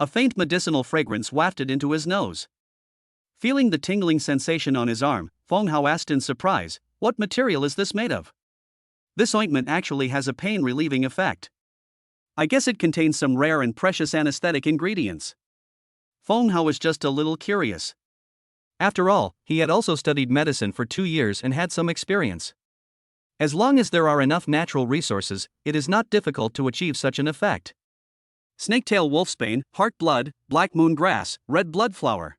A faint medicinal fragrance wafted into his nose. Feeling the tingling sensation on his arm, Feng Hao asked in surprise, What material is this made of? This ointment actually has a pain-relieving effect. I guess it contains some rare and precious anesthetic ingredients. Feng Hao was just a little curious. After all, he had also studied medicine for 2 years and had some experience. As long as there are enough natural resources, it is not difficult to achieve such an effect. Snaketail wolfsbane, heart blood, black moon grass, red blood flower.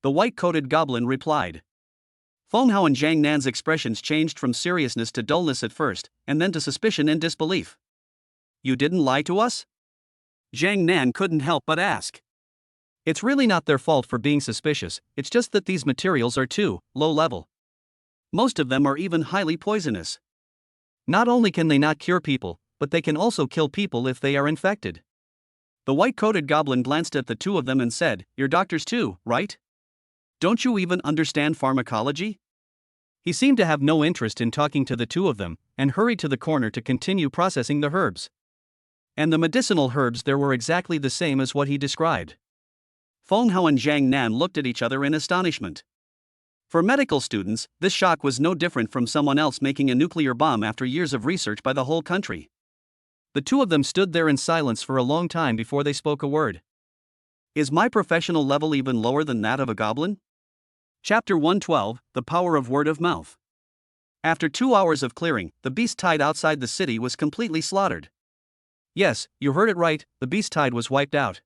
The white-coated goblin replied. Feng Hao and Zhang Nan's expressions changed from seriousness to dullness at first, and then to suspicion and disbelief. You didn't lie to us? Zhang Nan couldn't help but ask. It's really not their fault for being suspicious, it's just that these materials are too low level. Most of them are even highly poisonous. Not only can they not cure people, but they can also kill people if they are infected. The white-coated goblin glanced at the two of them and said, You're doctors too, right? Don't you even understand pharmacology? He seemed to have no interest in talking to the two of them, and hurried to the corner to continue processing the herbs. And the medicinal herbs there were exactly the same as what he described. Feng Hao and Zhang Nan looked at each other in astonishment. For medical students, this shock was no different from someone else making a nuclear bomb after years of research by the whole country. The two of them stood there in silence for a long time before they spoke a word. Is my professional level even lower than that of a goblin? Chapter 112, The Power of Word of Mouth. After 2 hours of clearing, the beast tide outside the city was completely slaughtered. Yes, you heard it right, the beast tide was wiped out.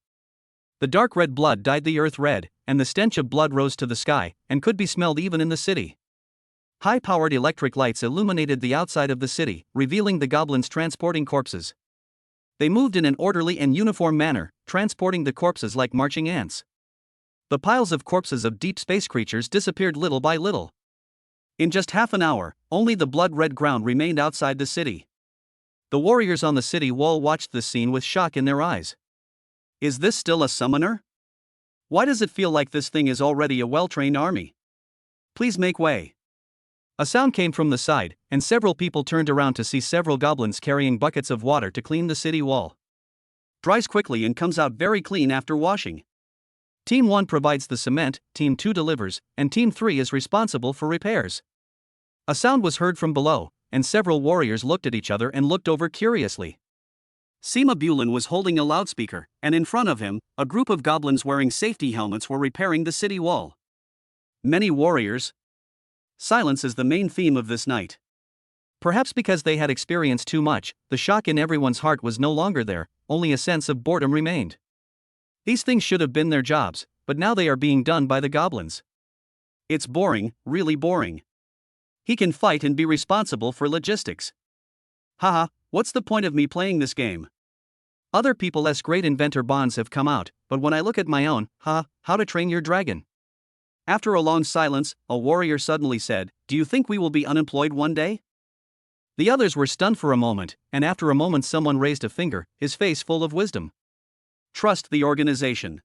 The dark red blood dyed the earth red, and the stench of blood rose to the sky, and could be smelled even in the city. High-powered electric lights illuminated the outside of the city, revealing the goblins transporting corpses. They moved in an orderly and uniform manner, transporting the corpses like marching ants. The piles of corpses of deep space creatures disappeared little by little. In just half an hour, only the blood-red ground remained outside the city. The warriors on the city wall watched this scene with shock in their eyes. Is this still a summoner? Why does it feel like this thing is already a well-trained army? Please make way. A sound came from the side, and several people turned around to see several goblins carrying buckets of water to clean the city wall. Dries quickly and comes out very clean after washing. Team 1 provides the cement, Team 2 delivers, and Team 3 is responsible for repairs. A sound was heard from below, and several warriors looked at each other and looked over curiously. Sima Bulin was holding a loudspeaker, and in front of him, a group of goblins wearing safety helmets were repairing the city wall. Many warriors. Silence is the main theme of this night. Perhaps because they had experienced too much, the shock in everyone's heart was no longer there, only a sense of boredom remained. These things should have been their jobs, but now they are being done by the goblins. It's boring, really boring. He can fight and be responsible for logistics. Haha, what's the point of me playing this game? Other people's great inventor bonds have come out, but when I look at my own, how to train your dragon. After a long silence, a warrior suddenly said, "Do you think we will be unemployed one day?" The others were stunned for a moment, and after a moment someone raised a finger, his face full of wisdom. Trust the organization.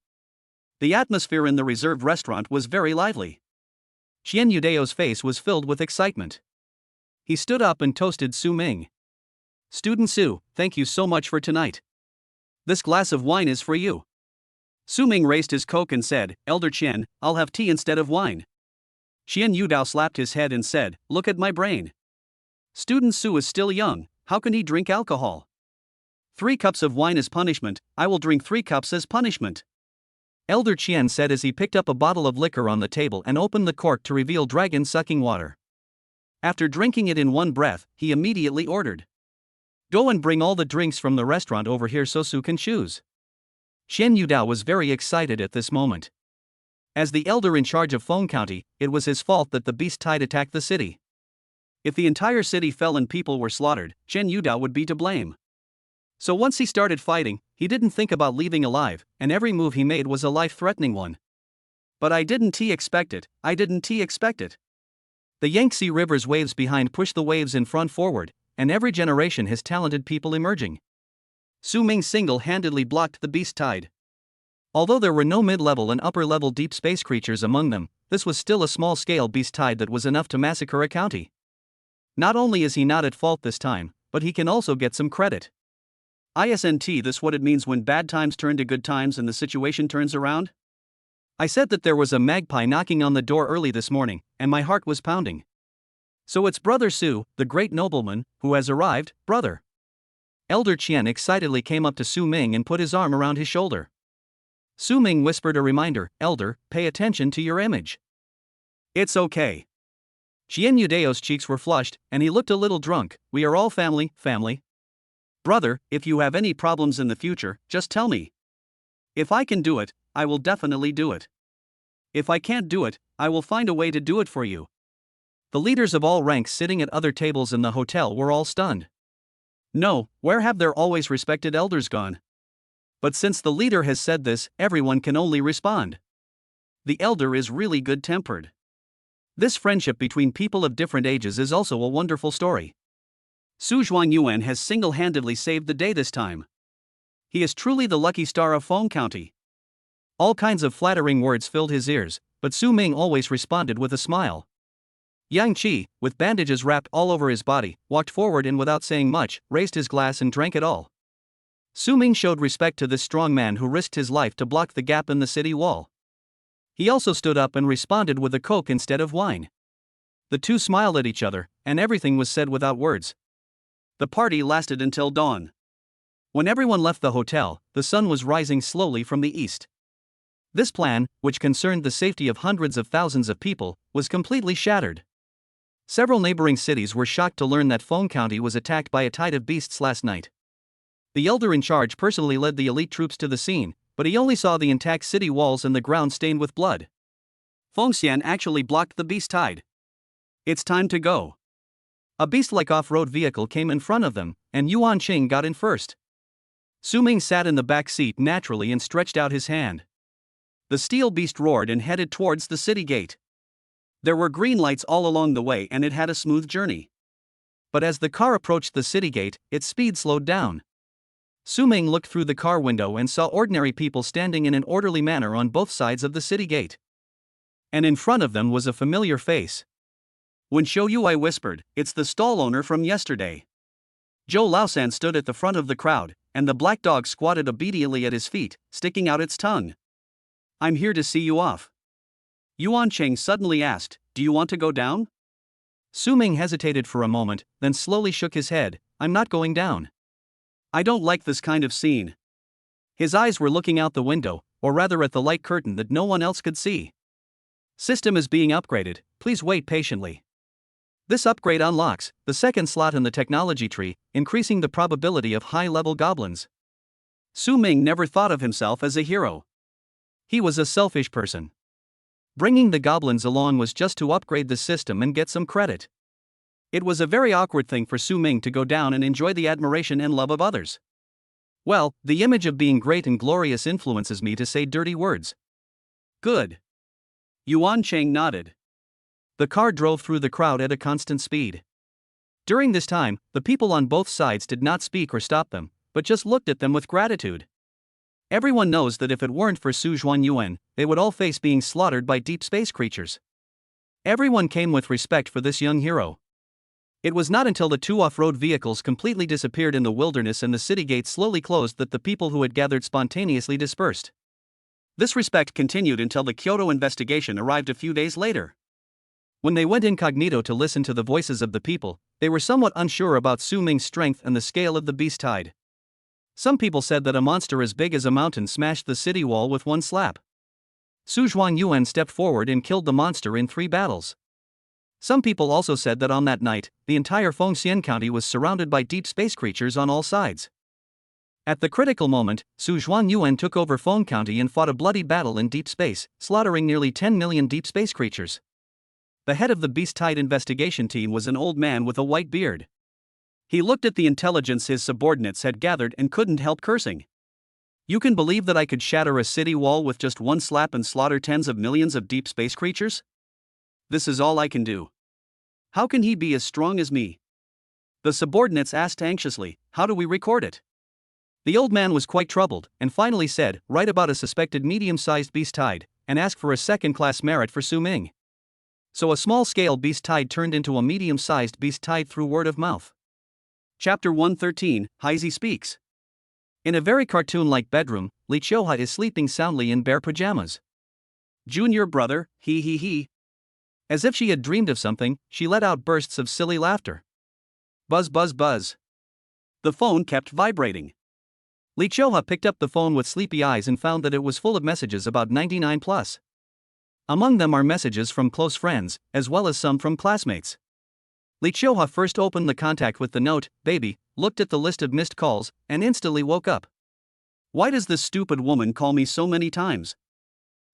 The atmosphere in the reserved restaurant was very lively. Qian Yudeo's face was filled with excitement. He stood up and toasted Su Ming. "Student Su, thank you so much for tonight. This glass of wine is for you." Su Ming raised his coke and said, "Elder Qian, I'll have tea instead of wine." Qian Yudao slapped his head and said, "Look at my brain. Student Su is still young, how can he drink alcohol? 3 cups of wine as punishment, I will drink 3 cups as punishment." Elder Qian said as he picked up a bottle of liquor on the table and opened the cork to reveal dragon-sucking water. After drinking it in one breath, he immediately ordered, "Go and bring all the drinks from the restaurant over here so Su can choose." Qian Yudao was very excited at this moment. As the elder in charge of Feng County, it was his fault that the beast tide attacked the city. If the entire city fell and people were slaughtered, Qian Yudao would be to blame. So once he started fighting, he didn't think about leaving alive, and every move he made was a life-threatening one. But I didn't expect it. The Yangtze River's waves behind push the waves in front forward, and every generation has talented people emerging. Su Ming single-handedly blocked the beast tide. Although there were no mid-level and upper-level deep space creatures among them, this was still a small-scale beast tide that was enough to massacre a county. Not only is he not at fault this time, but he can also get some credit. Isn't this what it means when bad times turn to good times and the situation turns around? I said that there was a magpie knocking on the door early this morning, and my heart was pounding. So it's Brother Su, the great nobleman, who has arrived, brother. Elder Qian excitedly came up to Su Ming and put his arm around his shoulder. Su Ming whispered a reminder, "Elder, pay attention to your image." "It's okay." Qian Yudeo's cheeks were flushed, and he looked a little drunk. "We are all family. Brother, if you have any problems in the future, just tell me. If I can do it, I will definitely do it. If I can't do it, I will find a way to do it for you." The leaders of all ranks sitting at other tables in the hotel were all stunned. No, where have their always respected elders gone? But since the leader has said this, everyone can only respond. The elder is really good-tempered. This friendship between people of different ages is also a wonderful story. Su Zhuangyuan has single-handedly saved the day this time. He is truly the lucky star of Feng County. All kinds of flattering words filled his ears, but Su Ming always responded with a smile. Yang Qi, with bandages wrapped all over his body, walked forward and without saying much, raised his glass and drank it all. Su Ming showed respect to this strong man who risked his life to block the gap in the city wall. He also stood up and responded with a coke instead of wine. The two smiled at each other, and everything was said without words. The party lasted until dawn. When everyone left the hotel, the sun was rising slowly from the east. This plan, which concerned the safety of hundreds of thousands of people, was completely shattered. Several neighboring cities were shocked to learn that Feng County was attacked by a tide of beasts last night. The elder in charge personally led the elite troops to the scene, but he only saw the intact city walls and the ground stained with blood. Fengxian actually blocked the beast tide. It's time to go. A beast-like off-road vehicle came in front of them, and Yuan Qing got in first. Su Ming sat in the back seat naturally and stretched out his hand. The steel beast roared and headed towards the city gate. There were green lights all along the way and it had a smooth journey. But as the car approached the city gate, its speed slowed down. Su Ming looked through the car window and saw ordinary people standing in an orderly manner on both sides of the city gate. And in front of them was a familiar face. When Shou Yui whispered, "It's the stall owner from yesterday." Zhou Laosan stood at the front of the crowd, and the black dog squatted obediently at his feet, sticking out its tongue. I'm here to see you off. Yuan Cheng suddenly asked, do you want to go down? Su Ming hesitated for a moment, then slowly shook his head. I'm not going down. I don't like this kind of scene. His eyes were looking out the window, or rather at the light curtain that no one else could see. System is being upgraded, please wait patiently. This upgrade unlocks the second slot in the technology tree, increasing the probability of high-level goblins. Su Ming never thought of himself as a hero. He was a selfish person. Bringing the goblins along was just to upgrade the system and get some credit. It was a very awkward thing for Su Ming to go down and enjoy the admiration and love of others. Well, the image of being great and glorious influences me to say dirty words. Good. Yuan Cheng nodded. The car drove through the crowd at a constant speed. During this time, the people on both sides did not speak or stop them, but just looked at them with gratitude. Everyone knows that if it weren't for Su Zhuanyuan, they would all face being slaughtered by deep space creatures. Everyone came with respect for this young hero. It was not until the two off-road vehicles completely disappeared in the wilderness and the city gates slowly closed that the people who had gathered spontaneously dispersed. This respect continued until the Kyoto investigation arrived a few days later. When they went incognito to listen to the voices of the people, they were somewhat unsure about Su Ming's strength and the scale of the beast tide. Some people said that a monster as big as a mountain smashed the city wall with one slap. Su Zhuanyuan stepped forward and killed the monster in 3 battles. Some people also said that on that night, the entire Fengxian County was surrounded by deep space creatures on all sides. At the critical moment, Su Zhuanyuan took over Feng County and fought a bloody battle in deep space, slaughtering nearly 10 million deep space creatures. The head of the beast tide investigation team was an old man with a white beard. He looked at the intelligence his subordinates had gathered and couldn't help cursing. You can believe that I could shatter a city wall with just one slap and slaughter tens of millions of deep space creatures? This is all I can do. How can he be as strong as me? The subordinates asked anxiously, how do we record it? The old man was quite troubled, and finally said, write about a suspected medium-sized beast tide, and ask for a second-class merit for Su Ming. So a small-scale beast tide turned into a medium-sized beast tide through word of mouth. Chapter 113, Heisey Speaks. In a very cartoon-like bedroom, Li Qiuhua is sleeping soundly in bare pajamas. Junior brother, he. As if she had dreamed of something, she let out bursts of silly laughter. Buzz buzz buzz. The phone kept vibrating. Li Qiuhua picked up the phone with sleepy eyes and found that it was full of messages about 99+. Among them are messages from close friends, as well as some from classmates. Li Qiuhua first opened the contact with the note, baby, looked at the list of missed calls, and instantly woke up. Why does this stupid woman call me so many times?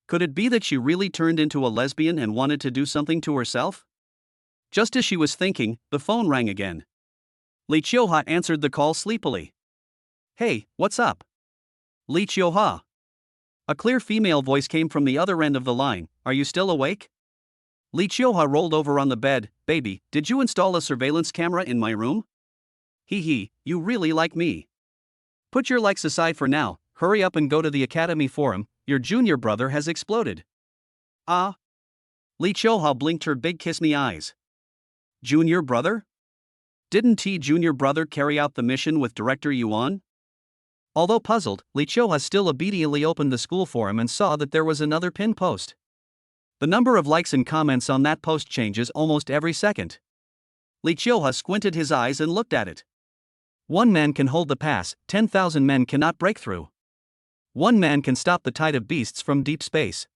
Could it be that she really turned into a lesbian and wanted to do something to herself? Just as she was thinking, the phone rang again. Li Qiuhua answered the call sleepily. Hey, what's up? Li Qiuhua. A clear female voice came from the other end of the line, are you still awake? Li Qiuhua rolled over on the bed, baby, did you install a surveillance camera in my room? You really like me. Put your likes aside for now, hurry up and go to the academy forum, your junior brother has exploded. Ah? Li Qiuhua blinked her big kiss-me eyes. Junior brother? Didn't junior brother carry out the mission with Director Yuan? Although puzzled, Li Qiuhua still obediently opened the school forum and saw that there was another pinned post. The number of likes and comments on that post changes almost every second. Li Qiuhua squinted his eyes and looked at it. 1 man can hold the pass, 10,000 men cannot break through. 1 man can stop the tide of beasts from deep space.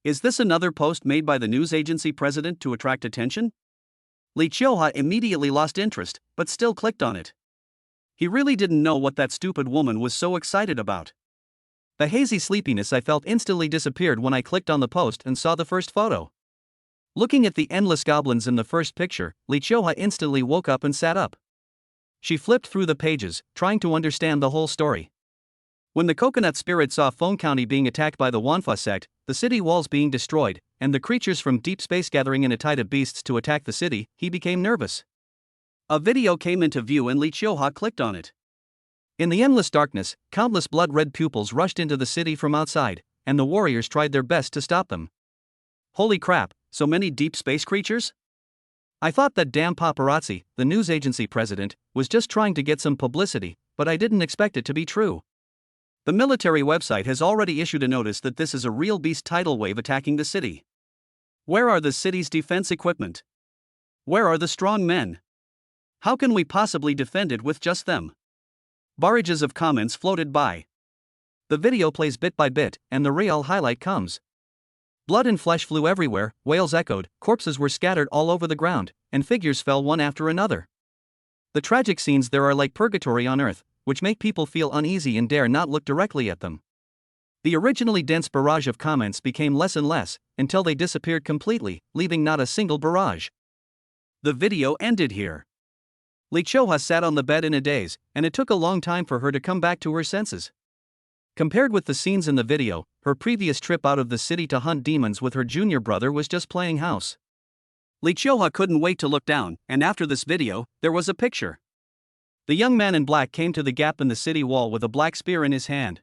Is this another post made by the news agency president to attract attention? Li Qiuhua immediately lost interest, but still clicked on it. He really didn't know what that stupid woman was so excited about. The hazy sleepiness I felt instantly disappeared when I clicked on the post and saw the first photo. Looking at the endless goblins in the first picture, Li Qiuhua instantly woke up and sat up. She flipped through the pages, trying to understand the whole story. When the coconut spirit saw Feng County being attacked by the Wanfa sect, the city walls being destroyed, and the creatures from deep space gathering in a tide of beasts to attack the city, he became nervous. A video came into view and Li Qiuhua clicked on it. In the endless darkness, countless blood-red pupils rushed into the city from outside, and the warriors tried their best to stop them. Holy crap, so many deep space creatures? I thought that damn paparazzi, the news agency president, was just trying to get some publicity, but I didn't expect it to be true. The military website has already issued a notice that this is a real beast tidal wave attacking the city. Where are the city's defense equipment? Where are the strong men? How can we possibly defend it with just them? Barrages of comments floated by. The video plays bit by bit, and the real highlight comes. Blood and flesh flew everywhere, wails echoed, corpses were scattered all over the ground, and figures fell one after another. The tragic scenes there are like purgatory on earth, which make people feel uneasy and dare not look directly at them. The originally dense barrage of comments became less and less, until they disappeared completely, leaving not a single barrage. The video ended here. Lee Cho-ha sat on the bed in a daze, and it took a long time for her to come back to her senses. Compared with the scenes in the video, her previous trip out of the city to hunt demons with her junior brother was just playing house. Lee Cho-ha couldn't wait to look down, and after this video, there was a picture. The young man in black came to the gap in the city wall with a black spear in his hand.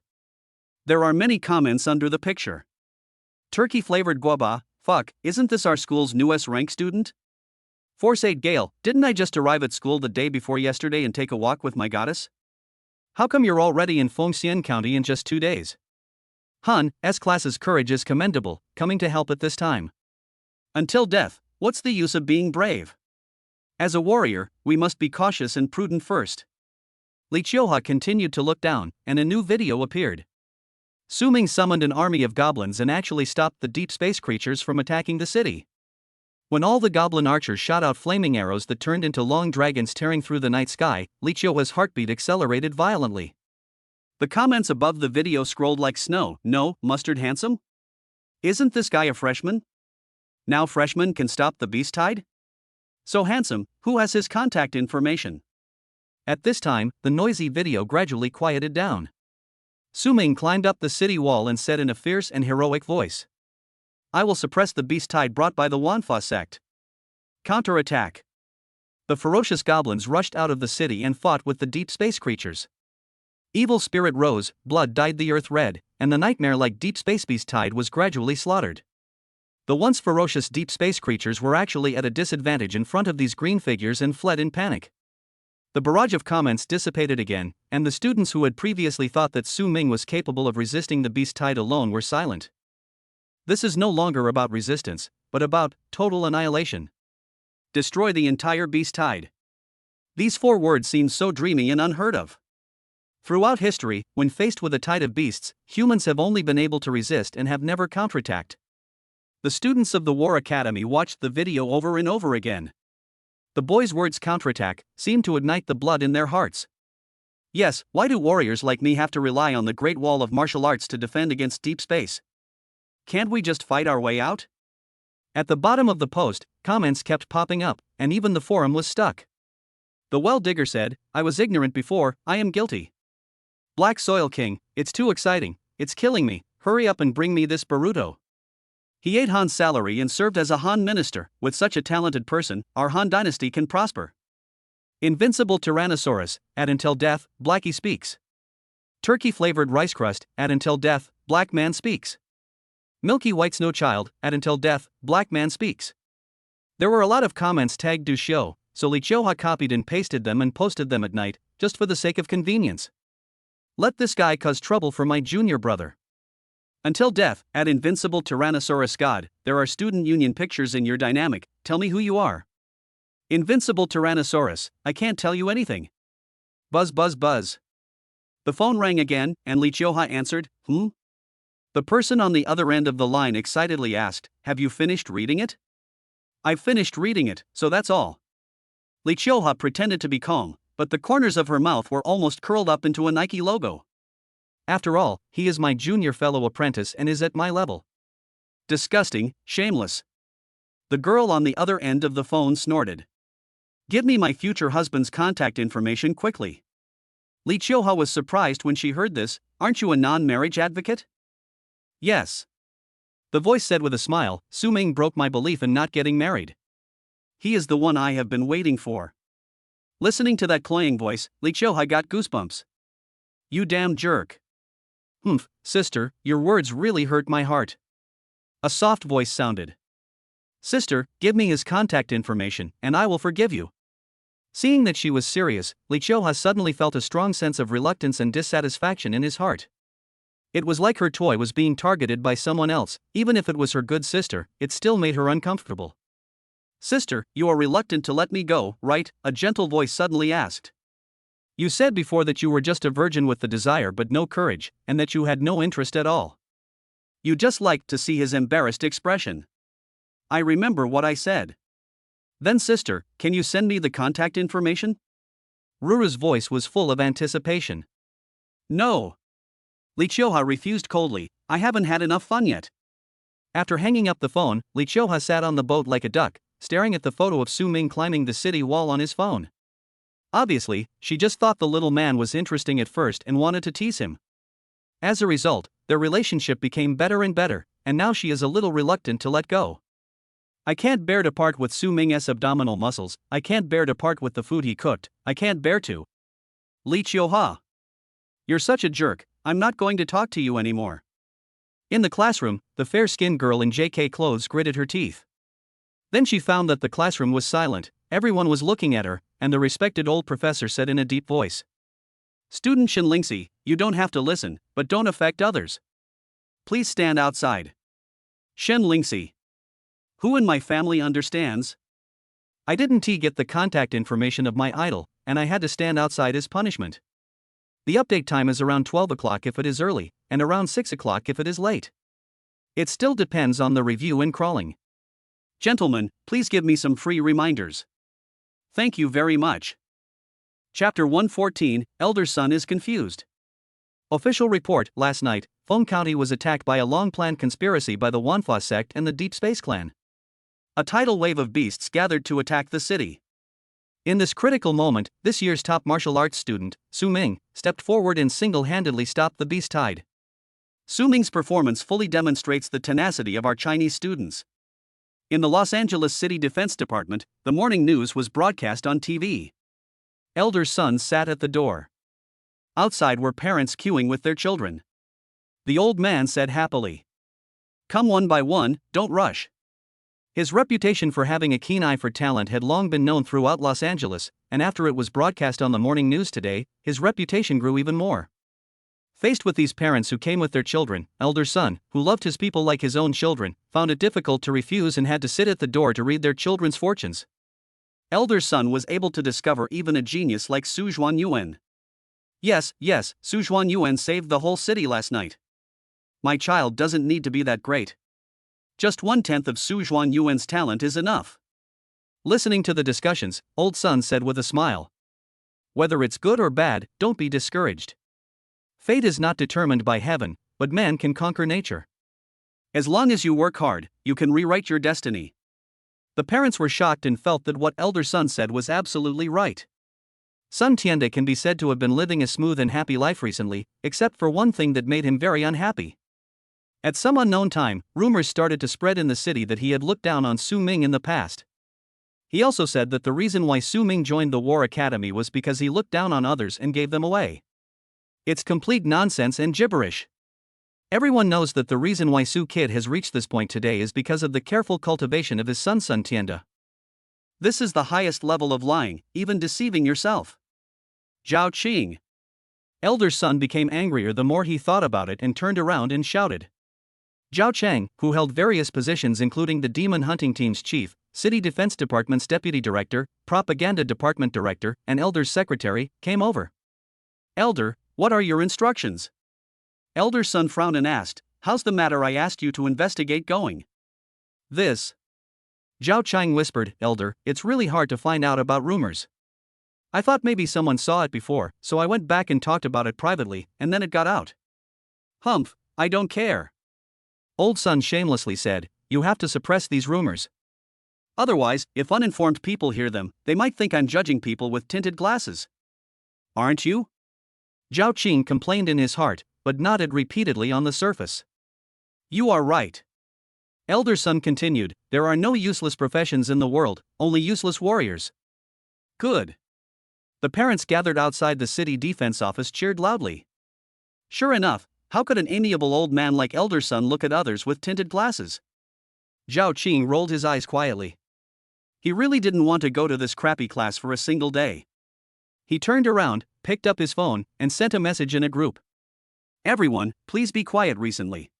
There are many comments under the picture. Turkey-flavored guava, fuck, isn't this our school's newest rank student? Force 8 Gale, didn't I just arrive at school the day before yesterday and take a walk with my goddess? How come you're already in Fengxian County in just 2 days? Han, S-Class's courage is commendable, coming to help at this time. Until death, what's the use of being brave? As a warrior, we must be cautious and prudent first. Lee Cho-ha continued to look down, and a new video appeared. Su Ming summoned an army of goblins and actually stopped the deep space creatures from attacking the city. When all the goblin archers shot out flaming arrows that turned into long dragons tearing through the night sky, Lee Cho-ha's heartbeat accelerated violently. The comments above the video scrolled like snow. No, Mustard Handsome? Isn't this guy a freshman? Now freshmen can stop the beast tide? So handsome, who has his contact information? At this time, the noisy video gradually quieted down. Su Ming climbed up the city wall and said in a fierce and heroic voice, I will suppress the beast tide brought by the Wanfa sect. Counterattack. The ferocious goblins rushed out of the city and fought with the deep space creatures. Evil spirit rose, blood dyed the earth red, and the nightmare-like deep space beast tide was gradually slaughtered. The once ferocious deep space creatures were actually at a disadvantage in front of these green figures and fled in panic. The barrage of comments dissipated again, and the students who had previously thought that Su Ming was capable of resisting the beast tide alone were silent. This is no longer about resistance, but about total annihilation. Destroy the entire beast tide. These 4 words seem so dreamy and unheard of. Throughout history, when faced with a tide of beasts, humans have only been able to resist and have never counterattacked. The students of the War Academy watched the video over and over again. The boys' words counterattack seemed to ignite the blood in their hearts. Yes, why do warriors like me have to rely on the Great Wall of martial arts to defend against deep space? Can't we just fight our way out? At the bottom of the post, comments kept popping up, and even the forum was stuck. The well digger said, I was ignorant before, I am guilty. Black Soil King, it's too exciting, it's killing me, hurry up and bring me this Boruto. He ate Han's salary and served as a Han minister. With such a talented person, our Han dynasty can prosper. Invincible Tyrannosaurus, at until death, Blackie speaks. Turkey-flavored rice crust, at until death, Black man speaks. Milky White Snow Child, at until death, Black man speaks. There were a lot of comments tagged "do show," so Lee Cho-ha copied and pasted them and posted them at night, just for the sake of convenience. Let this guy cause trouble for my junior brother. Until death, at Invincible Tyrannosaurus God, there are student union pictures in your dynamic, tell me who you are. Invincible Tyrannosaurus, I can't tell you anything. Buzz buzz buzz. The phone rang again, and Lee Cho-ha answered, The person on the other end of the line excitedly asked, have you finished reading it? I've finished reading it, so that's all. Lee Cho-ha pretended to be calm, but the corners of her mouth were almost curled up into a Nike logo. After all, he is my junior fellow apprentice and is at my level. Disgusting, shameless. The girl on the other end of the phone snorted. Give me my future husband's contact information quickly. Lee Cho-ha was surprised when she heard this. Aren't you a non-marriage advocate? Yes. The voice said with a smile. Su Ming broke my belief in not getting married. He is the one I have been waiting for. Listening to that cloying voice, Lee Cho-ha got goosebumps. You damn jerk. Sister, your words really hurt my heart. A soft voice sounded. Sister, give me his contact information, and I will forgive you. Seeing that she was serious, Lee Cho-ha suddenly felt a strong sense of reluctance and dissatisfaction in his heart. It was like her toy was being targeted by someone else. Even if it was her good sister, it still made her uncomfortable. Sister, you are reluctant to let me go, right? A gentle voice suddenly asked. You said before that you were just a virgin with the desire but no courage, and that you had no interest at all. You just liked to see his embarrassed expression. I remember what I said. Then sister, can you send me the contact information? Ruru's voice was full of anticipation. No. Li Chioha refused coldly. I haven't had enough fun yet. After hanging up the phone, Li Chioha sat on the boat like a duck, staring at the photo of Su Ming climbing the city wall on his phone. Obviously, she just thought the little man was interesting at first and wanted to tease him. As a result, their relationship became better and better, and now she is a little reluctant to let go. I can't bear to part with Su Ming's abdominal muscles, I can't bear to part with the food he cooked, I can't bear to. Li Chioha. You're such a jerk, I'm not going to talk to you anymore. In the classroom, the fair-skinned girl in JK clothes gritted her teeth. Then she found that the classroom was silent, everyone was looking at her, and the respected old professor said in a deep voice. Student Shin Lingxi, you don't have to listen, but don't affect others. Please stand outside. Shen Lingxi. Who in my family understands? I didn't get the contact information of my idol, and I had to stand outside as punishment. The update time is around 12 o'clock if it is early, and around 6 o'clock if it is late. It still depends on the review and crawling. Gentlemen, please give me some free reminders. Thank you very much. Chapter 114, Elder Son is confused. Official report: last night, Feng County was attacked by a long-planned conspiracy by the Wanfa sect and the Deep Space Clan. A tidal wave of beasts gathered to attack the city. In this critical moment, this year's top martial arts student, Su Ming, stepped forward and single-handedly stopped the beast tide. Su Ming's performance fully demonstrates the tenacity of our Chinese students. In the Los Angeles City Defense Department, the morning news was broadcast on TV. Elder Son sat at the door. Outside were parents queuing with their children. The old man said happily, "Come one by one, don't rush." His reputation for having a keen eye for talent had long been known throughout Los Angeles, and after it was broadcast on the morning news today, his reputation grew even more. Faced with these parents who came with their children, Elder Son, who loved his people like his own children, found it difficult to refuse and had to sit at the door to read their children's fortunes. Elder Son was able to discover even a genius like Su Zhuanyuan. Yes, Su Zhuanyuan saved the whole city last night. My child doesn't need to be that great. Just 1/10 of Su Zhuanyuan's talent is enough. Listening to the discussions, Old Son said with a smile. Whether it's good or bad, don't be discouraged. Fate is not determined by heaven, but man can conquer nature. As long as you work hard, you can rewrite your destiny. The parents were shocked and felt that what Elder Son said was absolutely right. Sun Tiande can be said to have been living a smooth and happy life recently, except for one thing that made him very unhappy. At some unknown time, rumors started to spread in the city that he had looked down on Su Ming in the past. He also said that the reason why Su Ming joined the War Academy was because he looked down on others and gave them away. It's complete nonsense and gibberish. Everyone knows that the reason why Su Kid has reached this point today is because of the careful cultivation of his son Sun Tiande. This is the highest level of lying, even deceiving yourself. Zhao Qing. Elder Son became angrier the more he thought about it and turned around and shouted. Zhao Chang, who held various positions including the Demon Hunting Team's chief, City Defense Department's deputy director, Propaganda Department director, and Elder's secretary, came over. Elder, what are your instructions? Elder Son frowned and asked, how's the matter I asked you to investigate going? This. Zhao Chang whispered, Elder, it's really hard to find out about rumors. I thought maybe someone saw it before, so I went back and talked about it privately, and then it got out. Humph, I don't care. Old Son shamelessly said, you have to suppress these rumors. Otherwise, if uninformed people hear them, they might think I'm judging people with tinted glasses. Aren't you? Zhao Qing complained in his heart, but nodded repeatedly on the surface. You are right. Elder Son continued, there are no useless professions in the world, only useless warriors. Good. The parents gathered outside the city defense office cheered loudly. Sure enough, how could an amiable old man like Elder Son look at others with tinted glasses? Zhao Qing rolled his eyes quietly. He really didn't want to go to this crappy class for a single day. He turned around, picked up his phone, and sent a message in a group. Everyone, please be quiet recently.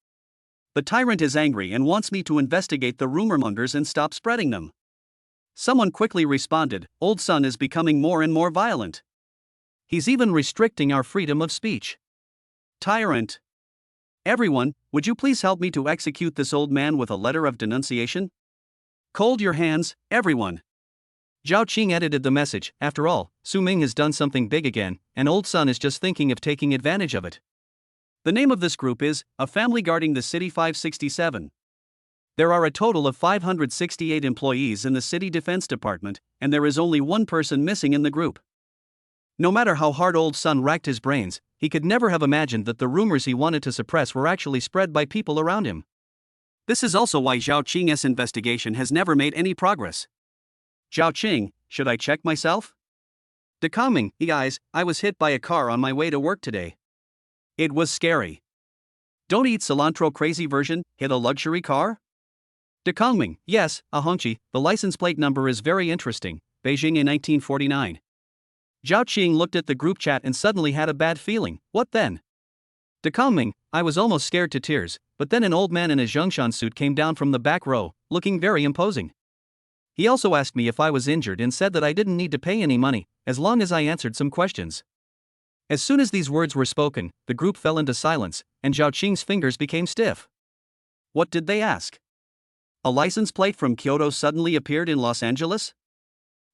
The tyrant is angry and wants me to investigate the rumormongers and stop spreading them. Someone quickly responded, old son is becoming more and more violent. He's even restricting our freedom of speech. Tyrant. Everyone, would you please help me to execute this old man with a letter of denunciation? Hold your hands, everyone. Zhao Qing edited the message. After all, Su Ming has done something big again, and old son is just thinking of taking advantage of it. The name of this group is A Family Guarding the City 567. There are a total of 568 employees in the City Defense Department, and there is only one person missing in the group. No matter how hard old son racked his brains, he could never have imagined that the rumors he wanted to suppress were actually spread by people around him. This is also why Zhao Qing's investigation has never made any progress. Zhao Qing, should I check myself? Decalming, guys, I was hit by a car on my way to work today. It was scary. Don't eat cilantro crazy version, hit a luxury car? Decalming, yes, Ahongqi, the license plate number is very interesting, Beijing in 1949. Zhao Qing looked at the group chat and suddenly had a bad feeling. What then? Decalming, I was almost scared to tears, but then an old man in a Zhongshan suit came down from the back row, looking very imposing. He also asked me if I was injured and said that I didn't need to pay any money, as long as I answered some questions. As soon as these words were spoken, the group fell into silence, and Zhao Qing's fingers became stiff. What did they ask? A license plate from Kyoto suddenly appeared in Los Angeles?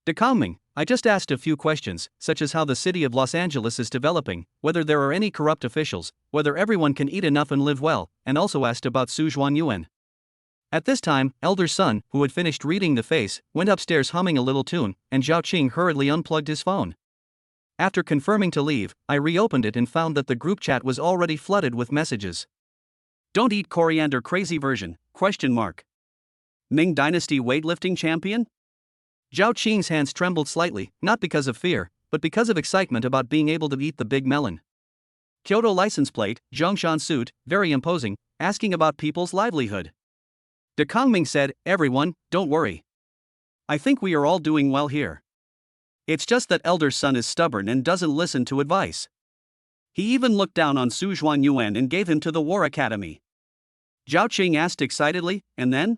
Decalming, I just asked a few questions, such as how the city of Los Angeles is developing, whether there are any corrupt officials, whether everyone can eat enough and live well, and also asked about Su Zhuanyuan. At this time, elder son, who had finished reading the face, went upstairs humming a little tune, and Zhao Qing hurriedly unplugged his phone. After confirming to leave, I reopened it and found that the group chat was already flooded with messages. Don't eat coriander crazy version, ? Ming Dynasty weightlifting champion? Zhao Qing's hands trembled slightly, not because of fear, but because of excitement about being able to eat the big melon. Kyoto license plate, Zhongshan suit, very imposing, asking about people's livelihood. Decalming said, everyone, don't worry. I think we are all doing well here. It's just that elder son is stubborn and doesn't listen to advice. He even looked down on Su Zhuanyuan and gave him to the War Academy. Zhao Qing asked excitedly, and then?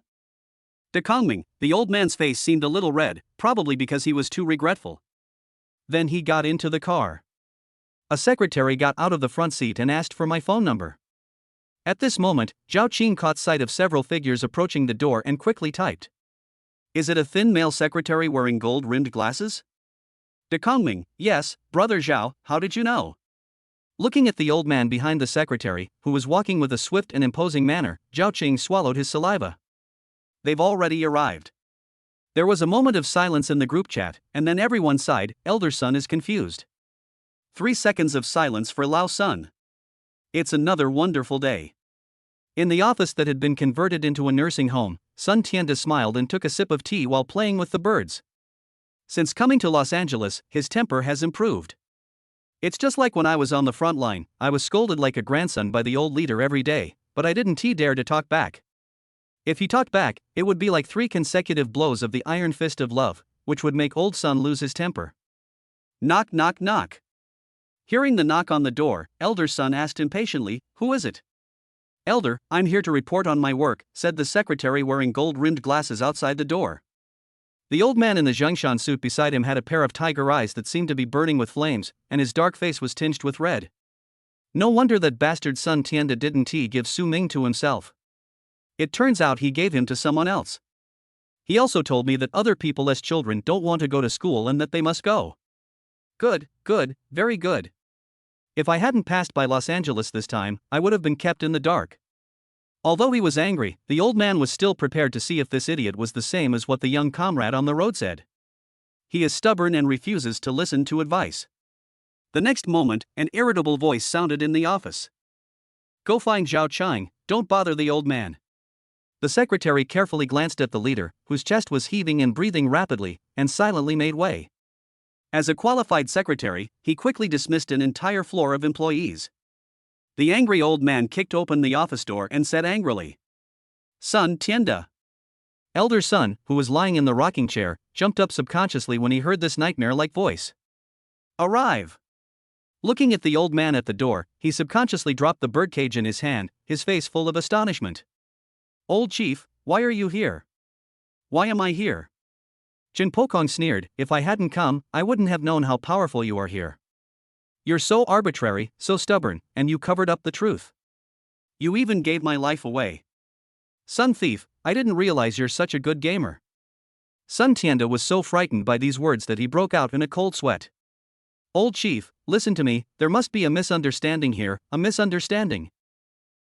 Decalming, the old man's face seemed a little red, probably because he was too regretful. Then he got into the car. A secretary got out of the front seat and asked for my phone number. At this moment, Zhao Qing caught sight of several figures approaching the door and quickly typed. Is it a thin male secretary wearing gold-rimmed glasses? Decalming, yes, brother Zhao, how did you know? Looking at the old man behind the secretary, who was walking with a swift and imposing manner, Zhao Qing swallowed his saliva. They've already arrived. There was a moment of silence in the group chat, and then everyone sighed, elder son is confused. 3 seconds of silence for Lao Sun. It's another wonderful day. In the office that had been converted into a nursing home, Sun Tianda smiled and took a sip of tea while playing with the birds. Since coming to Los Angeles, his temper has improved. It's just like when I was on the front line, I was scolded like a grandson by the old leader every day, but I didn't dare to talk back. If he talked back, it would be like 3 consecutive blows of the iron fist of love, which would make old son lose his temper. Knock knock knock. Hearing the knock on the door, elder son asked impatiently, who is it? Elder, I'm here to report on my work, said the secretary wearing gold-rimmed glasses outside the door. The old man in the Zhongshan suit beside him had a pair of tiger eyes that seemed to be burning with flames, and his dark face was tinged with red. No wonder that bastard Sun Tianda didn't give Su Ming to himself. It turns out he gave him to someone else. He also told me that other people's children don't want to go to school and that they must go. Good, very good. If I hadn't passed by Los Angeles this time, I would have been kept in the dark. Although he was angry, the old man was still prepared to see if this idiot was the same as what the young comrade on the road said. He is stubborn and refuses to listen to advice. The next moment, an irritable voice sounded in the office. Go find Zhao Qing, don't bother the old man. The secretary carefully glanced at the leader, whose chest was heaving and breathing rapidly, and silently made way. As a qualified secretary, he quickly dismissed an entire floor of employees. The angry old man kicked open the office door and said angrily, Sun Tianda. Elder son, who was lying in the rocking chair, jumped up subconsciously when he heard this nightmare-like voice. Arrive. Looking at the old man at the door, he subconsciously dropped the birdcage in his hand, his face full of astonishment. "Old chief, why are you here?" "Why am I here?" Jin Pokong sneered. "If I hadn't come, I wouldn't have known how powerful you are here. You're so arbitrary, so stubborn, and you covered up the truth. You even gave my life away." "Son Thief, I didn't realize you're such a good gamer." Sun Tianda was so frightened by these words that he broke out in a cold sweat. "Old chief, listen to me, there must be a misunderstanding here, a misunderstanding."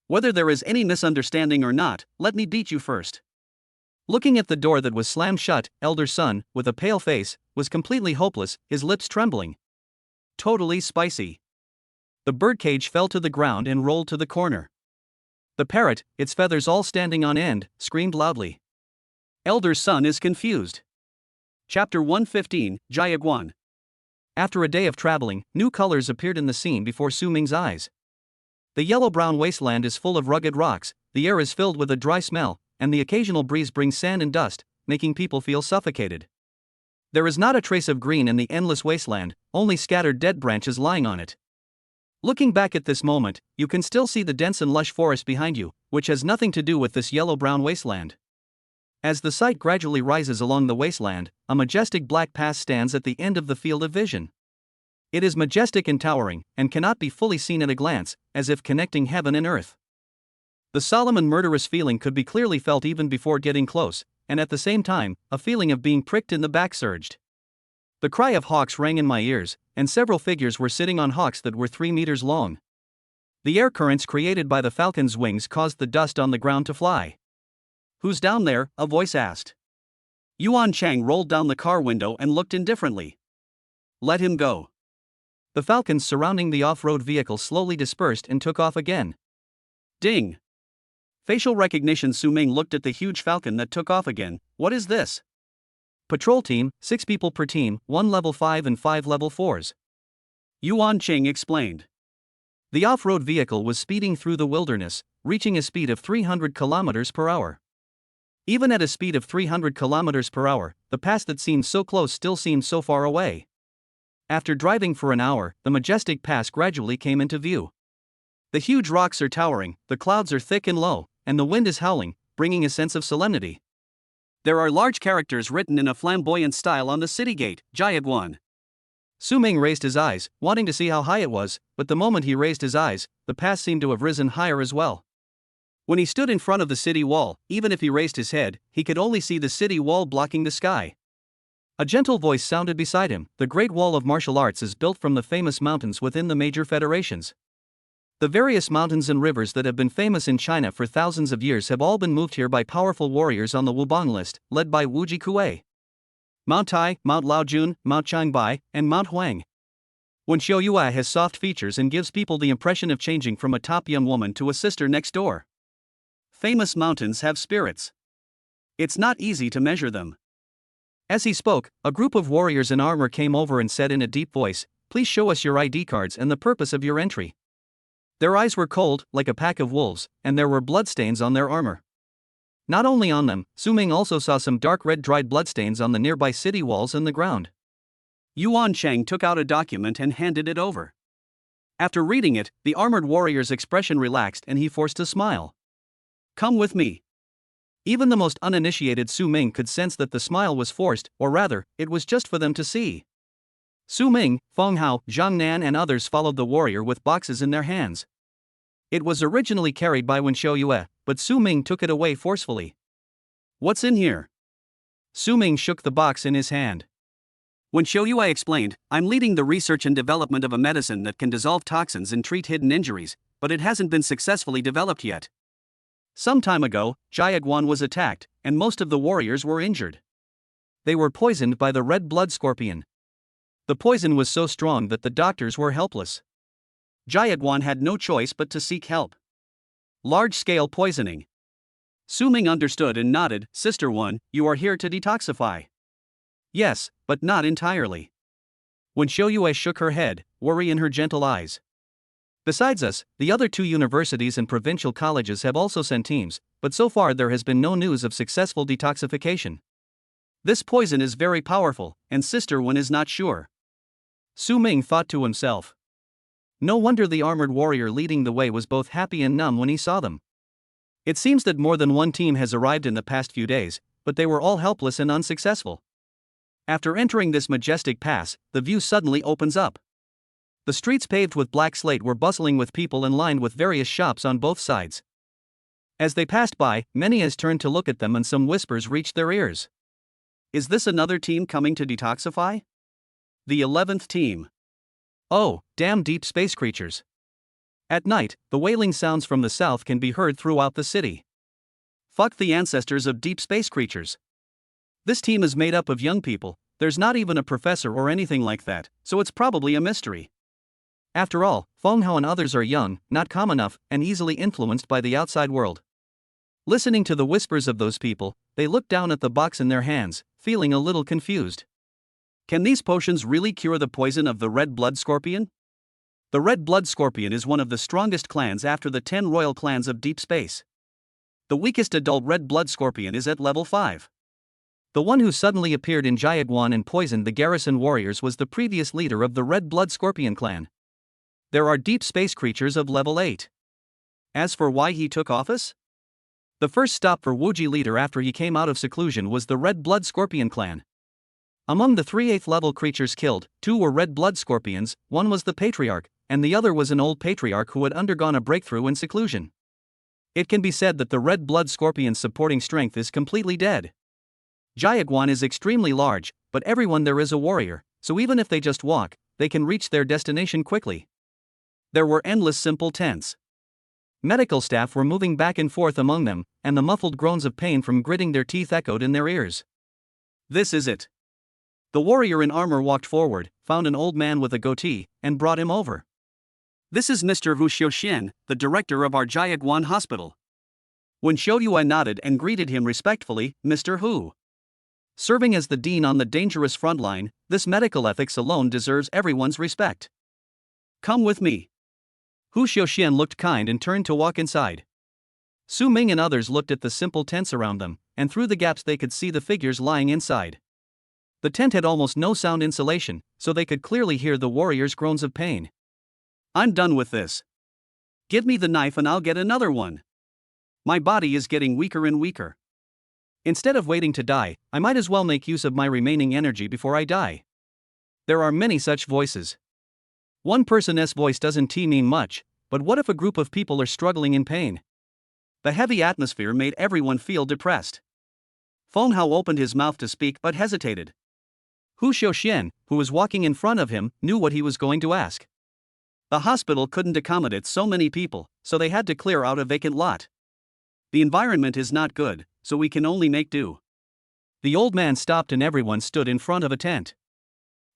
"Whether there is any misunderstanding or not, let me beat you first." Looking at the door that was slammed shut, Elder Sun, with a pale face, was completely hopeless, his lips trembling. Totally spicy. The birdcage fell to the ground and rolled to the corner. The parrot, its feathers all standing on end, screamed loudly. Elder Sun is confused. Chapter 115, Jiaguan. After a day of traveling, new colors appeared in the scene before Su Ming's eyes. The yellow-brown wasteland is full of rugged rocks, the air is filled with a dry smell, and the occasional breeze brings sand and dust, making people feel suffocated. There is not a trace of green in the endless wasteland, only scattered dead branches lying on it. Looking back at this moment, you can still see the dense and lush forest behind you, which has nothing to do with this yellow-brown wasteland. As the sight gradually rises along the wasteland, a majestic black pass stands at the end of the field of vision. It is majestic and towering, and cannot be fully seen at a glance, as if connecting heaven and earth. The solemn and murderous feeling could be clearly felt even before getting close, and at the same time, a feeling of being pricked in the back surged. The cry of hawks rang in my ears, and several figures were sitting on hawks that were 3 meters long. The air currents created by the falcon's wings caused the dust on the ground to fly. "Who's down there?" a voice asked. Yuan Chang rolled down the car window and looked indifferently. "Let him go." The falcons surrounding the off-road vehicle slowly dispersed and took off again. Ding! Facial recognition. Su Ming looked at the huge falcon that took off again. "What is this?" "Patrol team, 6 people per team, 1 level 5 and 5 level 4s. Yuan Ching explained. The off-road vehicle was speeding through the wilderness, reaching a speed of 300 kilometers per hour. Even at a speed of 300 kilometers per hour, the pass that seemed so close still seemed so far away. After driving for an hour, the majestic pass gradually came into view. The huge rocks are towering, the clouds are thick and low, and the wind is howling, bringing a sense of solemnity. There are large characters written in a flamboyant style on the city gate, Jiaguan. Su Ming raised his eyes, wanting to see how high it was, but the moment he raised his eyes, the pass seemed to have risen higher as well. When he stood in front of the city wall, even if he raised his head, he could only see the city wall blocking the sky. A gentle voice sounded beside him. "The Great Wall of Martial Arts is built from the famous mountains within the major federations. The various mountains and rivers that have been famous in China for thousands of years have all been moved here by powerful warriors on the Wubong list, led by Wu Jikue. Mount Tai, Mount Laojun, Mount Changbai, and Mount Huang. Wen Xiaoyue has soft features and gives people the impression of changing from a top young woman to a sister next door. Famous mountains have spirits. It's not easy to measure them." As he spoke, a group of warriors in armor came over and said in a deep voice, "Please show us your ID cards and the purpose of your entry." Their eyes were cold, like a pack of wolves, and there were bloodstains on their armor. Not only on them, Su Ming also saw some dark red dried bloodstains on the nearby city walls and the ground. Yuan Chang took out a document and handed it over. After reading it, the armored warrior's expression relaxed and he forced a smile. "Come with me." Even the most uninitiated Su Ming could sense that the smile was forced, or rather, it was just for them to see. Su Ming, Feng Hao, Zhang Nan and others followed the warrior with boxes in their hands. It was originally carried by Wen Xiaoyue, but Su Ming took it away forcefully. "What's in here?" Su Ming shook the box in his hand. Wen Xiaoyue explained, "I'm leading the research and development of a medicine that can dissolve toxins and treat hidden injuries, but it hasn't been successfully developed yet. Some time ago, Jiaguan was attacked, and most of the warriors were injured. They were poisoned by the red blood scorpion. The poison was so strong that the doctors were helpless. Jiaguan had no choice but to seek help. Large-scale poisoning." Su Ming understood and nodded. "Sister One, you are here to detoxify." "Yes, but not entirely." When Xiaoyue shook her head, worry in her gentle eyes. "Besides us, the other 2 universities and provincial colleges have also sent teams, but so far there has been no news of successful detoxification. This poison is very powerful, and Sister One is not sure." Su Ming thought to himself. No wonder the armored warrior leading the way was both happy and numb when he saw them. It seems that more than one team has arrived in the past few days, but they were all helpless and unsuccessful. After entering this majestic pass, the view suddenly opens up. The streets paved with black slate were bustling with people and lined with various shops on both sides. As they passed by, many has turned to look at them and some whispers reached their ears. Is this another team coming to detoxify? The 11th team. Oh, damn deep space creatures. At night, the wailing sounds from the south can be heard throughout the city. Fuck the ancestors of deep space creatures. This team is made up of young people, there's not even a professor or anything like that, so it's probably a mystery. After all, Feng Hao and others are young, not calm enough, and easily influenced by the outside world. Listening to the whispers of those people, they look down at the box in their hands, feeling a little confused. Can these potions really cure the poison of the red blood scorpion? The red blood scorpion is one of the strongest clans after the 10 royal clans of deep space. The weakest adult red blood scorpion is at level 5. The one who suddenly appeared in Jiaguan and poisoned the garrison warriors was the previous leader of the red blood scorpion clan. There are deep space creatures of level 8. As for why he took office? The first stop for Wuji leader after he came out of seclusion was the red blood scorpion clan. Among the 3 8th level creatures killed, 2 were red blood scorpions, one was the patriarch, and the other was an old patriarch who had undergone a breakthrough in seclusion. It can be said that the red blood scorpion's supporting strength is completely dead. Jiaguan is extremely large, but everyone there is a warrior, so even if they just walk, they can reach their destination quickly. There were endless simple tents. Medical staff were moving back and forth among them, and the muffled groans of pain from gritting their teeth echoed in their ears. This is it. The warrior in armor walked forward, found an old man with a goatee, and brought him over. This is Mr. Hu Xiuxian, the director of our Jiaguan hospital. When Xiu Yue nodded and greeted him respectfully, Mr. Hu. Serving as the dean on the dangerous front line, this medical ethics alone deserves everyone's respect. Come with me. Hu Xiuxian looked kind and turned to walk inside. Su Ming and others looked at the simple tents around them, and through the gaps they could see the figures lying inside. The tent had almost no sound insulation, so they could clearly hear the warriors' groans of pain. I'm done with this. Give me the knife and I'll get another one. My body is getting weaker and weaker. Instead of waiting to die, I might as well make use of my remaining energy before I die. There are many such voices. One person's voice doesn't mean much, but what if a group of people are struggling in pain? The heavy atmosphere made everyone feel depressed. Feng Hao opened his mouth to speak but hesitated. Hu Xiuxian, who was walking in front of him, knew what he was going to ask. The hospital couldn't accommodate so many people, so they had to clear out a vacant lot. The environment is not good, so we can only make do. The old man stopped and everyone stood in front of a tent.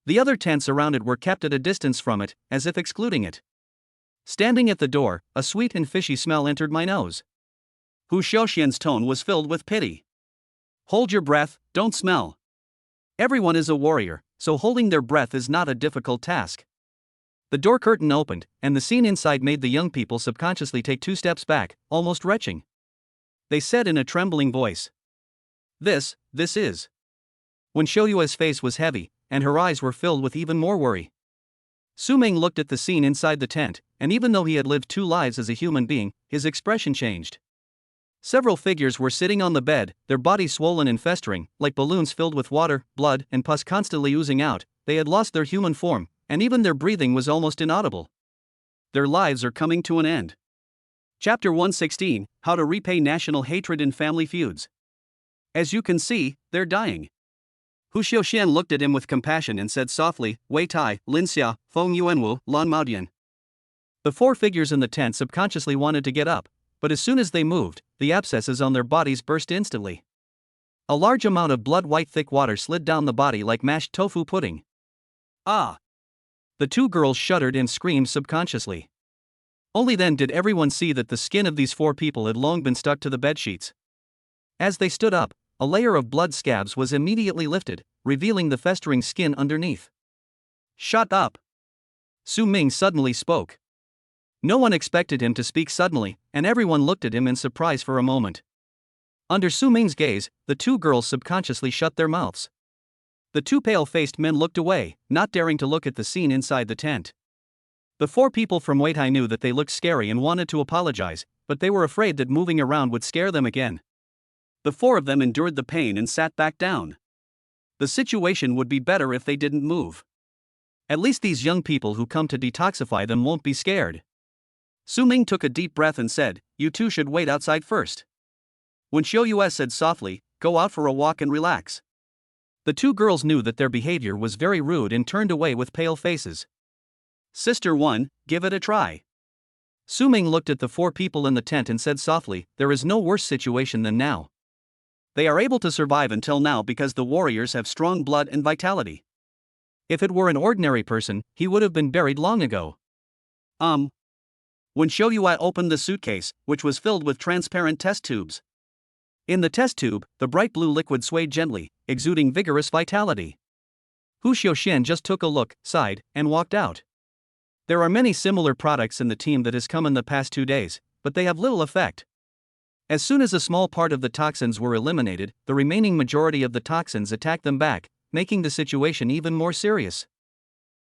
The other tents around it were kept at a distance from it, as if excluding it. Standing at the door, a sweet and fishy smell entered my nose. Hu Xiuxian's tone was filled with pity. Hold your breath, don't smell. Everyone is a warrior, so holding their breath is not a difficult task. The door curtain opened, and the scene inside made the young people subconsciously take 2 steps back, almost retching. They said in a trembling voice. This is. When Xiu Yue's face was heavy, and her eyes were filled with even more worry. Su Ming looked at the scene inside the tent, and even though he had lived 2 lives as a human being, his expression changed. Several figures were sitting on the bed, their bodies swollen and festering, like balloons filled with water, blood, and pus constantly oozing out. They had lost their human form, and even their breathing was almost inaudible. Their lives are coming to an end. Chapter 116, How to Repay National Hatred in Family Feuds. As you can see, they're dying. Hu Xiuxian looked at him with compassion and said softly, Wei Tai, Lin Xia, Feng Yuanwu, Lan Maodian. The 4 figures in the tent subconsciously wanted to get up, but as soon as they moved, the abscesses on their bodies burst instantly. A large amount of blood-white thick water slid down the body like mashed tofu pudding. Ah! The 2 girls shuddered and screamed subconsciously. Only then did everyone see that the skin of these 4 people had long been stuck to the bedsheets. As they stood up, a layer of blood scabs was immediately lifted, revealing the festering skin underneath. Shut up! Su Ming suddenly spoke. No one expected him to speak suddenly, and everyone looked at him in surprise for a moment. Under Su Ming's gaze, the 2 girls subconsciously shut their mouths. The 2 pale-faced men looked away, not daring to look at the scene inside the tent. The 4 people from Weitai knew that they looked scary and wanted to apologize, but they were afraid that moving around would scare them again. The 4 of them endured the pain and sat back down. The situation would be better if they didn't move. At least these young people who come to detoxify them won't be scared. Su Ming took a deep breath and said, "You two should wait outside first." When Xiao Yue said softly, "Go out for a walk and relax." The 2 girls knew that their behavior was very rude and turned away with pale faces. "Sister 1, give it a try." Su Ming looked at the 4 people in the tent and said softly, "There is no worse situation than now. They are able to survive until now because the warriors have strong blood and vitality. If it were an ordinary person, he would have been buried long ago." When Xiao Yue opened the suitcase, which was filled with transparent test tubes. In the test tube, the bright blue liquid swayed gently, exuding vigorous vitality. Hu Xiaoxian just took a look, sighed, and walked out. There are many similar products in the team that has come in the past 2 days, but they have little effect. As soon as a small part of the toxins were eliminated, the remaining majority of the toxins attacked them back, making the situation even more serious.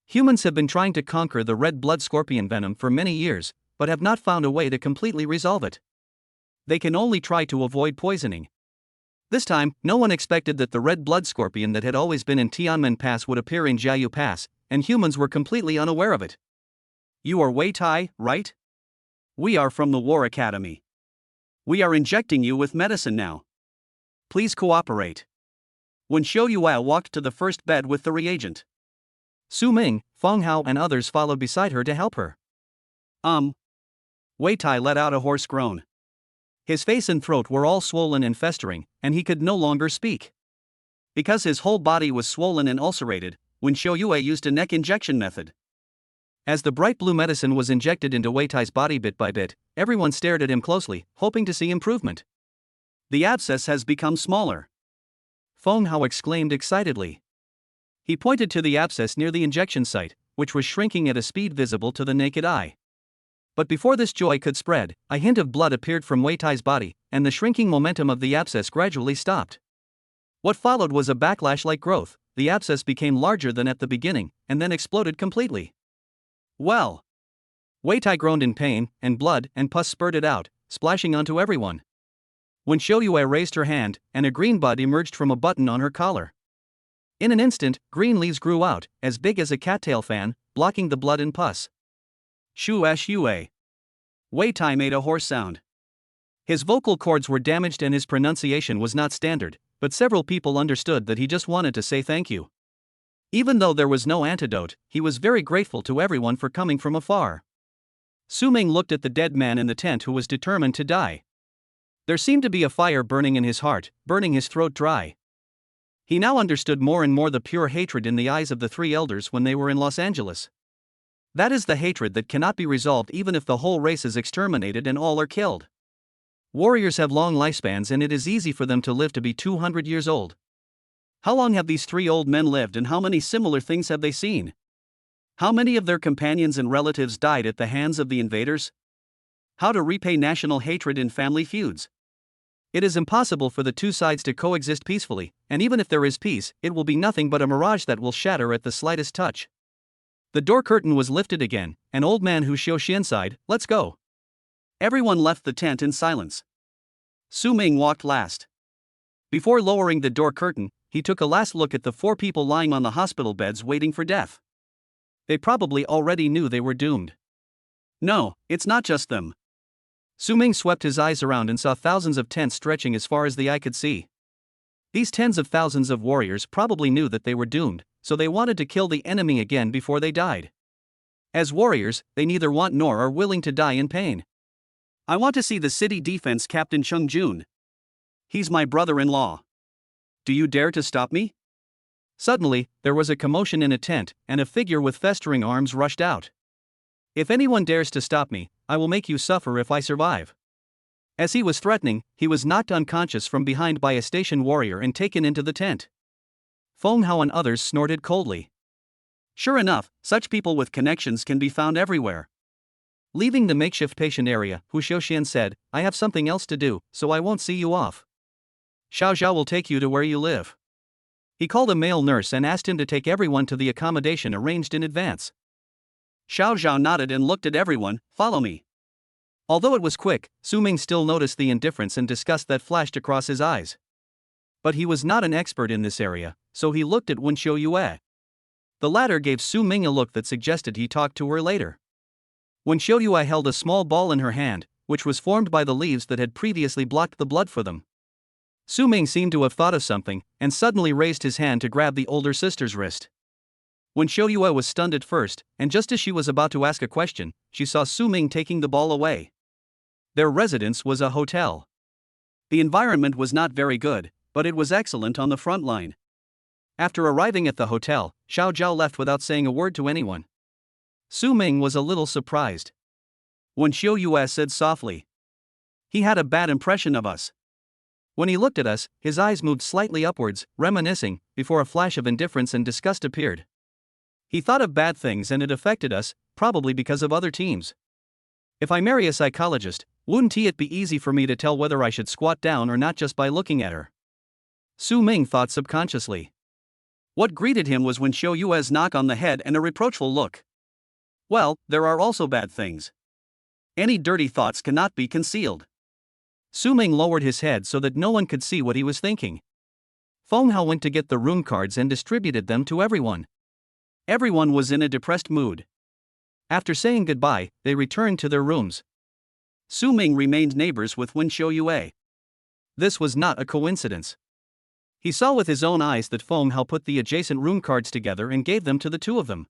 Humans have been trying to conquer the red blood scorpion venom for many years, but have not found a way to completely resolve it. They can only try to avoid poisoning. This time, no one expected that the red blood scorpion that had always been in Tianmen Pass would appear in Jiayu Pass, and humans were completely unaware of it. "You are Weitai, right? We are from the War Academy. We are injecting you with medicine now. Please cooperate." When Xiao Yue walked to the first bed with the reagent, Su Ming, Feng Hao and others followed beside her to help her. Weitai let out a hoarse groan. His face and throat were all swollen and festering, and he could no longer speak. Because his whole body was swollen and ulcerated, when Xiao Yue used a neck injection method. As the bright blue medicine was injected into Weitai's body bit by bit, everyone stared at him closely, hoping to see improvement. The abscess has become smaller, Feng Hao exclaimed excitedly. He pointed to the abscess near the injection site, which was shrinking at a speed visible to the naked eye. But before this joy could spread, a hint of blood appeared from Weitai's body, and the shrinking momentum of the abscess gradually stopped. What followed was a backlash-like growth. The abscess became larger than at the beginning, and then exploded completely. "Well." Weitai groaned in pain, and blood and pus spurted out, splashing onto everyone. When Xiao Yue raised her hand, and a green bud emerged from a button on her collar. In an instant, green leaves grew out, as big as a cattail fan, blocking the blood and pus. "Shu Yue." Weitai made a hoarse sound. His vocal cords were damaged and his pronunciation was not standard, but several people understood that he just wanted to say thank you. Even though there was no antidote, he was very grateful to everyone for coming from afar. Su Ming looked at the dead man in the tent who was determined to die. There seemed to be a fire burning in his heart, burning his throat dry. He now understood more and more the pure hatred in the eyes of the 3 elders when they were in Los Angeles. That is the hatred that cannot be resolved even if the whole race is exterminated and all are killed. Warriors have long lifespans and it is easy for them to live to be 200 years old. How long have these 3 old men lived and how many similar things have they seen? How many of their companions and relatives died at the hands of the invaders? How to repay national hatred in family feuds? It is impossible for the 2 sides to coexist peacefully, and even if there is peace, it will be nothing but a mirage that will shatter at the slightest touch. The door curtain was lifted again. An old man Hu Xiaoxian sighed, "Let's go." Everyone left the tent in silence. Su Ming walked last. Before lowering the door curtain, he took a last look at the 4 people lying on the hospital beds waiting for death. They probably already knew they were doomed. No, it's not just them. Su Ming swept his eyes around and saw thousands of tents stretching as far as the eye could see. These tens of thousands of warriors probably knew that they were doomed, so they wanted to kill the enemy again before they died. As warriors, they neither want nor are willing to die in pain. I want to see the city defense captain Cheng Jun. He's my brother-in-law. Do you dare to stop me? Suddenly, there was a commotion in a tent, and a figure with festering arms rushed out. If anyone dares to stop me, I will make you suffer if I survive. As he was threatening, he was knocked unconscious from behind by a station warrior and taken into the tent. Feng Hao and others snorted coldly. Sure enough, such people with connections can be found everywhere. Leaving the makeshift patient area, Hu Xiaoxian said, "I have something else to do, so I won't see you off. Xiao Zhao will take you to where you live." He called a male nurse and asked him to take everyone to the accommodation arranged in advance. Xiao Zhao nodded and looked at everyone. Follow me. Although it was quick, Su Ming still noticed the indifference and disgust that flashed across his eyes. But he was not an expert in this area, so he looked at Wen Xiaoyue. The latter gave Su Ming a look that suggested he talked to her later. Wen Xiaoyue held a small ball in her hand, which was formed by the leaves that had previously blocked the blood for them. Su Ming seemed to have thought of something, and suddenly raised his hand to grab the older sister's wrist. Wen Xiaoyue was stunned at first, and just as she was about to ask a question, she saw Su Ming taking the ball away. Their residence was a hotel. The environment was not very good, but it was excellent on the front line. After arriving at the hotel, Xiao Zhao left without saying a word to anyone. Su Ming was a little surprised. Wen Xiaoyue said softly, "He had a bad impression of us. When he looked at us, his eyes moved slightly upwards, reminiscing, before a flash of indifference and disgust appeared. He thought of bad things and it affected us, probably because of other teams. If I marry a psychologist, wouldn't it be easy for me to tell whether I should squat down or not just by looking at her?" Su Ming thought subconsciously. What greeted him was Wen Xiaoyue's knock on the head and a reproachful look. Well, there are also bad things. Any dirty thoughts cannot be concealed. Su Ming lowered his head so that no one could see what he was thinking. Feng Hao went to get the room cards and distributed them to everyone. Everyone was in a depressed mood. After saying goodbye, they returned to their rooms. Su Ming remained neighbors with Wen Xiaoyue. This was not a coincidence. He saw with his own eyes that Feng Hao put the adjacent room cards together and gave them to the two of them.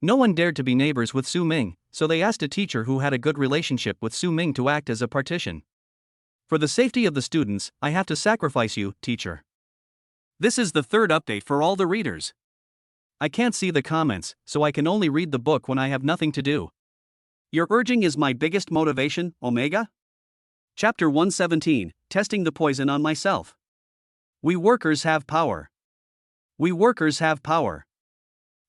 No one dared to be neighbors with Su Ming, so they asked a teacher who had a good relationship with Su Ming to act as a partition. For the safety of the students, I have to sacrifice you, teacher. This is the third update for all the readers. I can't see the comments, so I can only read the book when I have nothing to do. Your urging is my biggest motivation, Omega? Chapter 117, Testing the Poison on Myself. We workers have power. We workers have power.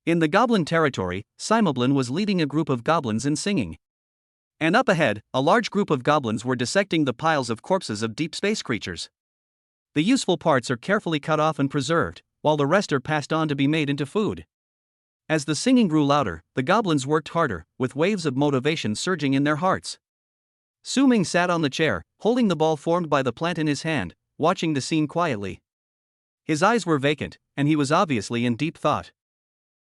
In the goblin territory, Simoblin was leading a group of goblins in singing. And up ahead, a large group of goblins were dissecting the piles of corpses of deep space creatures. The useful parts are carefully cut off and preserved, while the rest are passed on to be made into food. As the singing grew louder, the goblins worked harder, with waves of motivation surging in their hearts. Su Ming sat on the chair, holding the ball formed by the plant in his hand, watching the scene quietly. His eyes were vacant, and he was obviously in deep thought.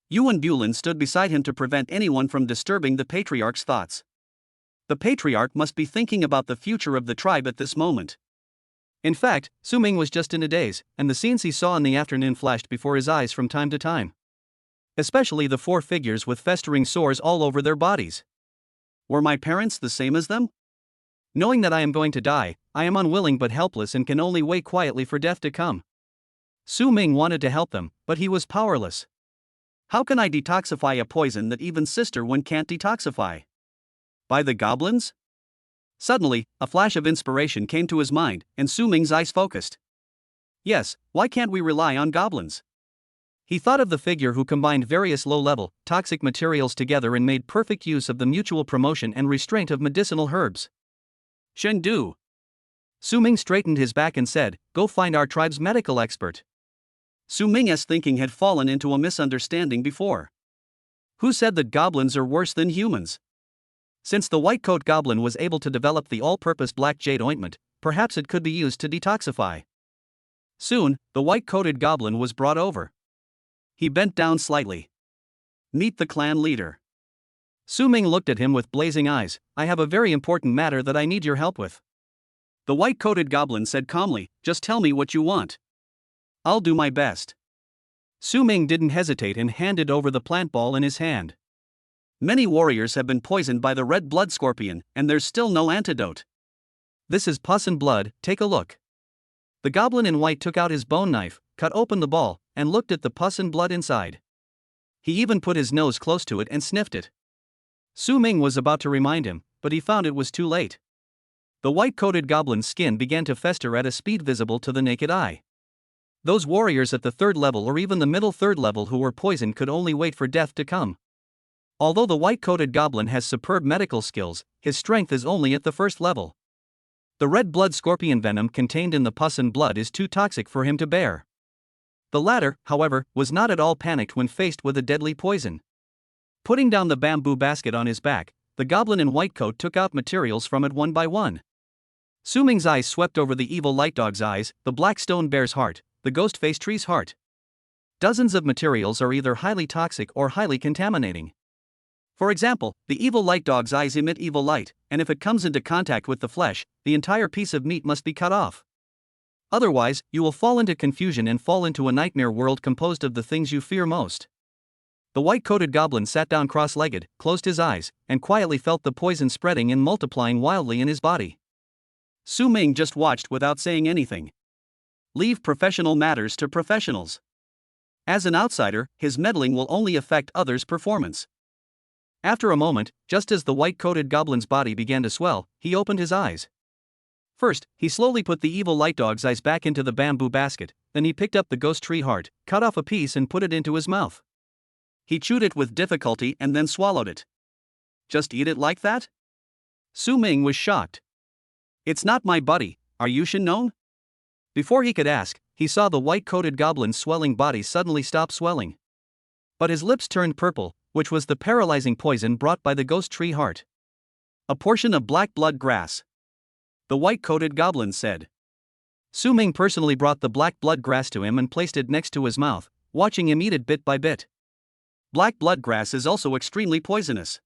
Yuan Bulin stood beside him to prevent anyone from disturbing the patriarch's thoughts. The patriarch must be thinking about the future of the tribe at this moment. In fact, Su Ming was just in a daze, and the scenes he saw in the afternoon flashed before his eyes from time to time. Especially the four figures with festering sores all over their bodies. Were my parents the same as them? Knowing that I am going to die, I am unwilling but helpless and can only wait quietly for death to come. Su Ming wanted to help them, but he was powerless. How can I detoxify a poison that even Sister Wen can't detoxify? By the goblins? Suddenly, a flash of inspiration came to his mind, and Su Ming's eyes focused. Yes, why can't we rely on goblins? He thought of the figure who combined various low-level, toxic materials together and made perfect use of the mutual promotion and restraint of medicinal herbs. Shen Du. Su Ming straightened his back and said, "Go find our tribe's medical expert." Su Ming's thinking had fallen into a misunderstanding before. Who said that goblins are worse than humans? Since the white coat goblin was able to develop the all-purpose black jade ointment, perhaps it could be used to detoxify. Soon, the white-coated goblin was brought over. He bent down slightly. Meet the clan leader. Su Ming looked at him with blazing eyes. I have a very important matter that I need your help with. The white-coated goblin said calmly, just tell me what you want. I'll do my best. Su Ming didn't hesitate and handed over the plant ball in his hand. Many warriors have been poisoned by the red blood scorpion, and there's still no antidote. This is pus and blood, take a look. The goblin in white took out his bone knife, cut open the ball, and looked at the pus and blood inside. He even put his nose close to it and sniffed it. Su Ming was about to remind him, but he found it was too late. The white-coated goblin's skin began to fester at a speed visible to the naked eye. Those warriors at the third level or even the middle third level who were poisoned could only wait for death to come. Although the white-coated goblin has superb medical skills, his strength is only at the first level. The red blood scorpion venom contained in the pus and blood is too toxic for him to bear. The latter, however, was not at all panicked when faced with a deadly poison. Putting down the bamboo basket on his back, the goblin in white coat took out materials from it one by one. Su Ming's eyes swept over the evil light dog's eyes, the black stone bear's heart, the ghost-faced tree's heart. Dozens of materials are either highly toxic or highly contaminating. For example, the evil light dog's eyes emit evil light, and if it comes into contact with the flesh, the entire piece of meat must be cut off. Otherwise, you will fall into confusion and fall into a nightmare world composed of the things you fear most. The white-coated goblin sat down cross-legged, closed his eyes, and quietly felt the poison spreading and multiplying wildly in his body. Su Ming just watched without saying anything. Leave professional matters to professionals. As an outsider, his meddling will only affect others' performance. After a moment, just as the white-coated goblin's body began to swell, he opened his eyes. First, he slowly put the evil light dog's eyes back into the bamboo basket, then he picked up the ghost tree heart, cut off a piece and put it into his mouth. He chewed it with difficulty and then swallowed it. Just eat it like that? Su Ming was shocked. It's not my buddy, are you Shin-known? Before he could ask, he saw the white-coated goblin's swelling body suddenly stop swelling. But his lips turned purple, which was the paralyzing poison brought by the ghost tree heart. A portion of black blood grass. The white-coated goblin said. Su Ming personally brought the black blood grass to him and placed it next to his mouth, watching him eat it bit by bit. Black blood grass is also extremely poisonous.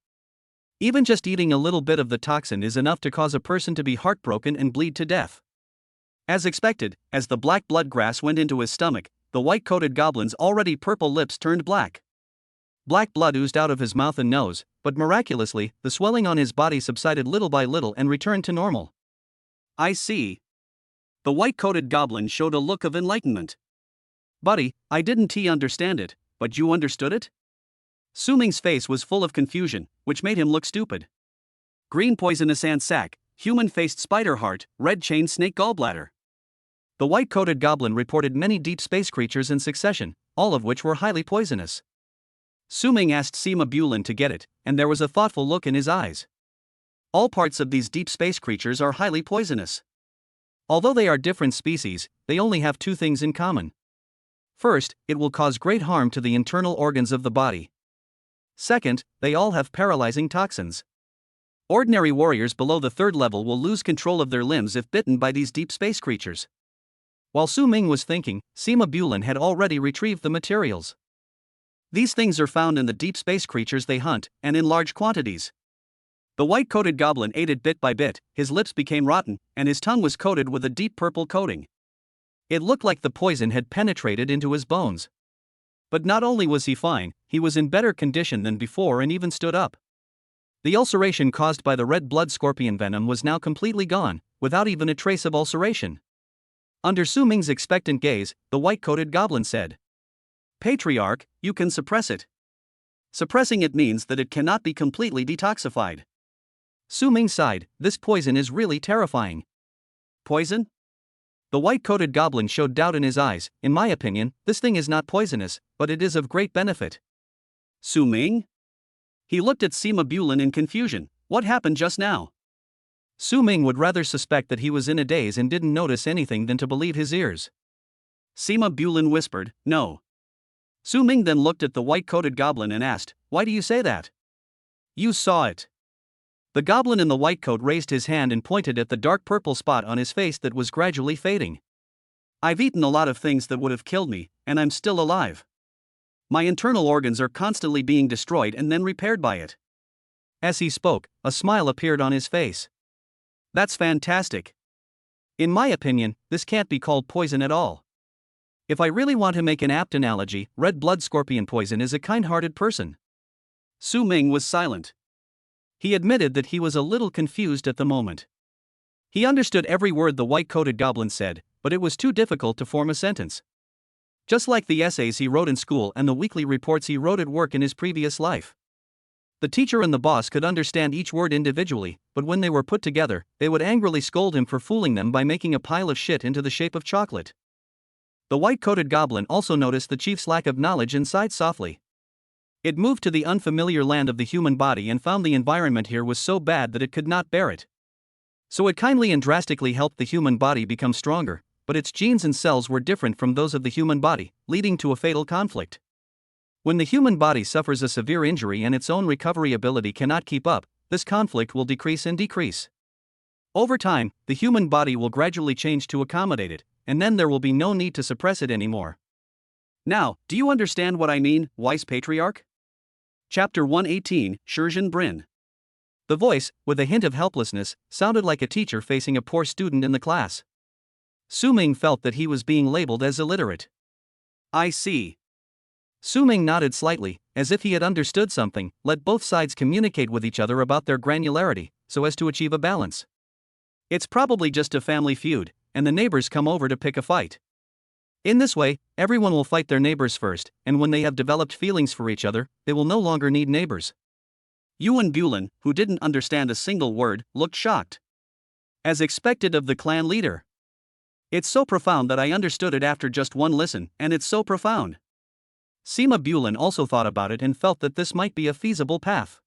Even just eating a little bit of the toxin is enough to cause a person to be heartbroken and bleed to death. As expected, as the black blood grass went into his stomach, the white-coated goblin's already purple lips turned black. Black blood oozed out of his mouth and nose, but miraculously, the swelling on his body subsided little by little and returned to normal. I see. The white-coated goblin showed a look of enlightenment. Buddy, I didn't understand it, but you understood it? Su Ming's face was full of confusion, which made him look stupid. Green poisonous ant sac, human-faced spider heart, red-chained snake gallbladder. The white-coated goblin reported many deep space creatures in succession, all of which were highly poisonous. Su Ming asked Sima Bulin to get it, and there was a thoughtful look in his eyes. All parts of these deep space creatures are highly poisonous. Although they are different species, they only have two things in common. First, it will cause great harm to the internal organs of the body. Second, they all have paralyzing toxins. Ordinary warriors below the third level will lose control of their limbs if bitten by these deep space creatures. While Su Ming was thinking, Sima Bulin had already retrieved the materials. These things are found in the deep space creatures they hunt, and in large quantities. The white-coated goblin ate it bit by bit, his lips became rotten, and his tongue was coated with a deep purple coating. It looked like the poison had penetrated into his bones. But not only was he fine, he was in better condition than before and even stood up. The ulceration caused by the red blood scorpion venom was now completely gone, without even a trace of ulceration. Under Su Ming's expectant gaze, the white-coated goblin said, Patriarch, you can suppress it. Suppressing it means that it cannot be completely detoxified. Su Ming sighed, this poison is really terrifying. Poison? The white-coated goblin showed doubt in his eyes. In my opinion, this thing is not poisonous, but it is of great benefit. Su Ming? He looked at Sima Bulin in confusion. What happened just now? Su Ming would rather suspect that he was in a daze and didn't notice anything than to believe his ears. Sima Bulin whispered, no. Su Ming then looked at the white-coated goblin and asked, why do you say that? You saw it. The goblin in the white coat raised his hand and pointed at the dark purple spot on his face that was gradually fading. I've eaten a lot of things that would have killed me, and I'm still alive. My internal organs are constantly being destroyed and then repaired by it. As he spoke, a smile appeared on his face. That's fantastic. In my opinion, this can't be called poison at all. If I really want to make an apt analogy, red blood scorpion poison is a kind-hearted person. Su Ming was silent. He admitted that he was a little confused at the moment. He understood every word the white-coated goblin said, but it was too difficult to form a sentence. Just like the essays he wrote in school and the weekly reports he wrote at work in his previous life. The teacher and the boss could understand each word individually, but when they were put together, they would angrily scold him for fooling them by making a pile of shit into the shape of chocolate. The white-coated goblin also noticed the chief's lack of knowledge and sighed softly. It moved to the unfamiliar land of the human body and found the environment here was so bad that it could not bear it. So it kindly and drastically helped the human body become stronger, but its genes and cells were different from those of the human body, leading to a fatal conflict. When the human body suffers a severe injury and its own recovery ability cannot keep up, this conflict will decrease and decrease. Over time, the human body will gradually change to accommodate it, and then there will be no need to suppress it anymore. Now, do you understand what I mean, wise patriarch? Chapter 118, Shurjan Bryn. The voice, with a hint of helplessness, sounded like a teacher facing a poor student in the class. Su Ming felt that he was being labeled as illiterate. I see. Su Ming nodded slightly, as if he had understood something. Let both sides communicate with each other about their granularity, so as to achieve a balance. It's probably just a family feud, and the neighbors come over to pick a fight. In this way, everyone will fight their neighbors first, and when they have developed feelings for each other, they will no longer need neighbors. Yuan Bulin, who didn't understand a single word, looked shocked. As expected of the clan leader. It's so profound that I understood it after just one listen, and it's so profound. Sima Bulin also thought about it and felt that this might be a feasible path.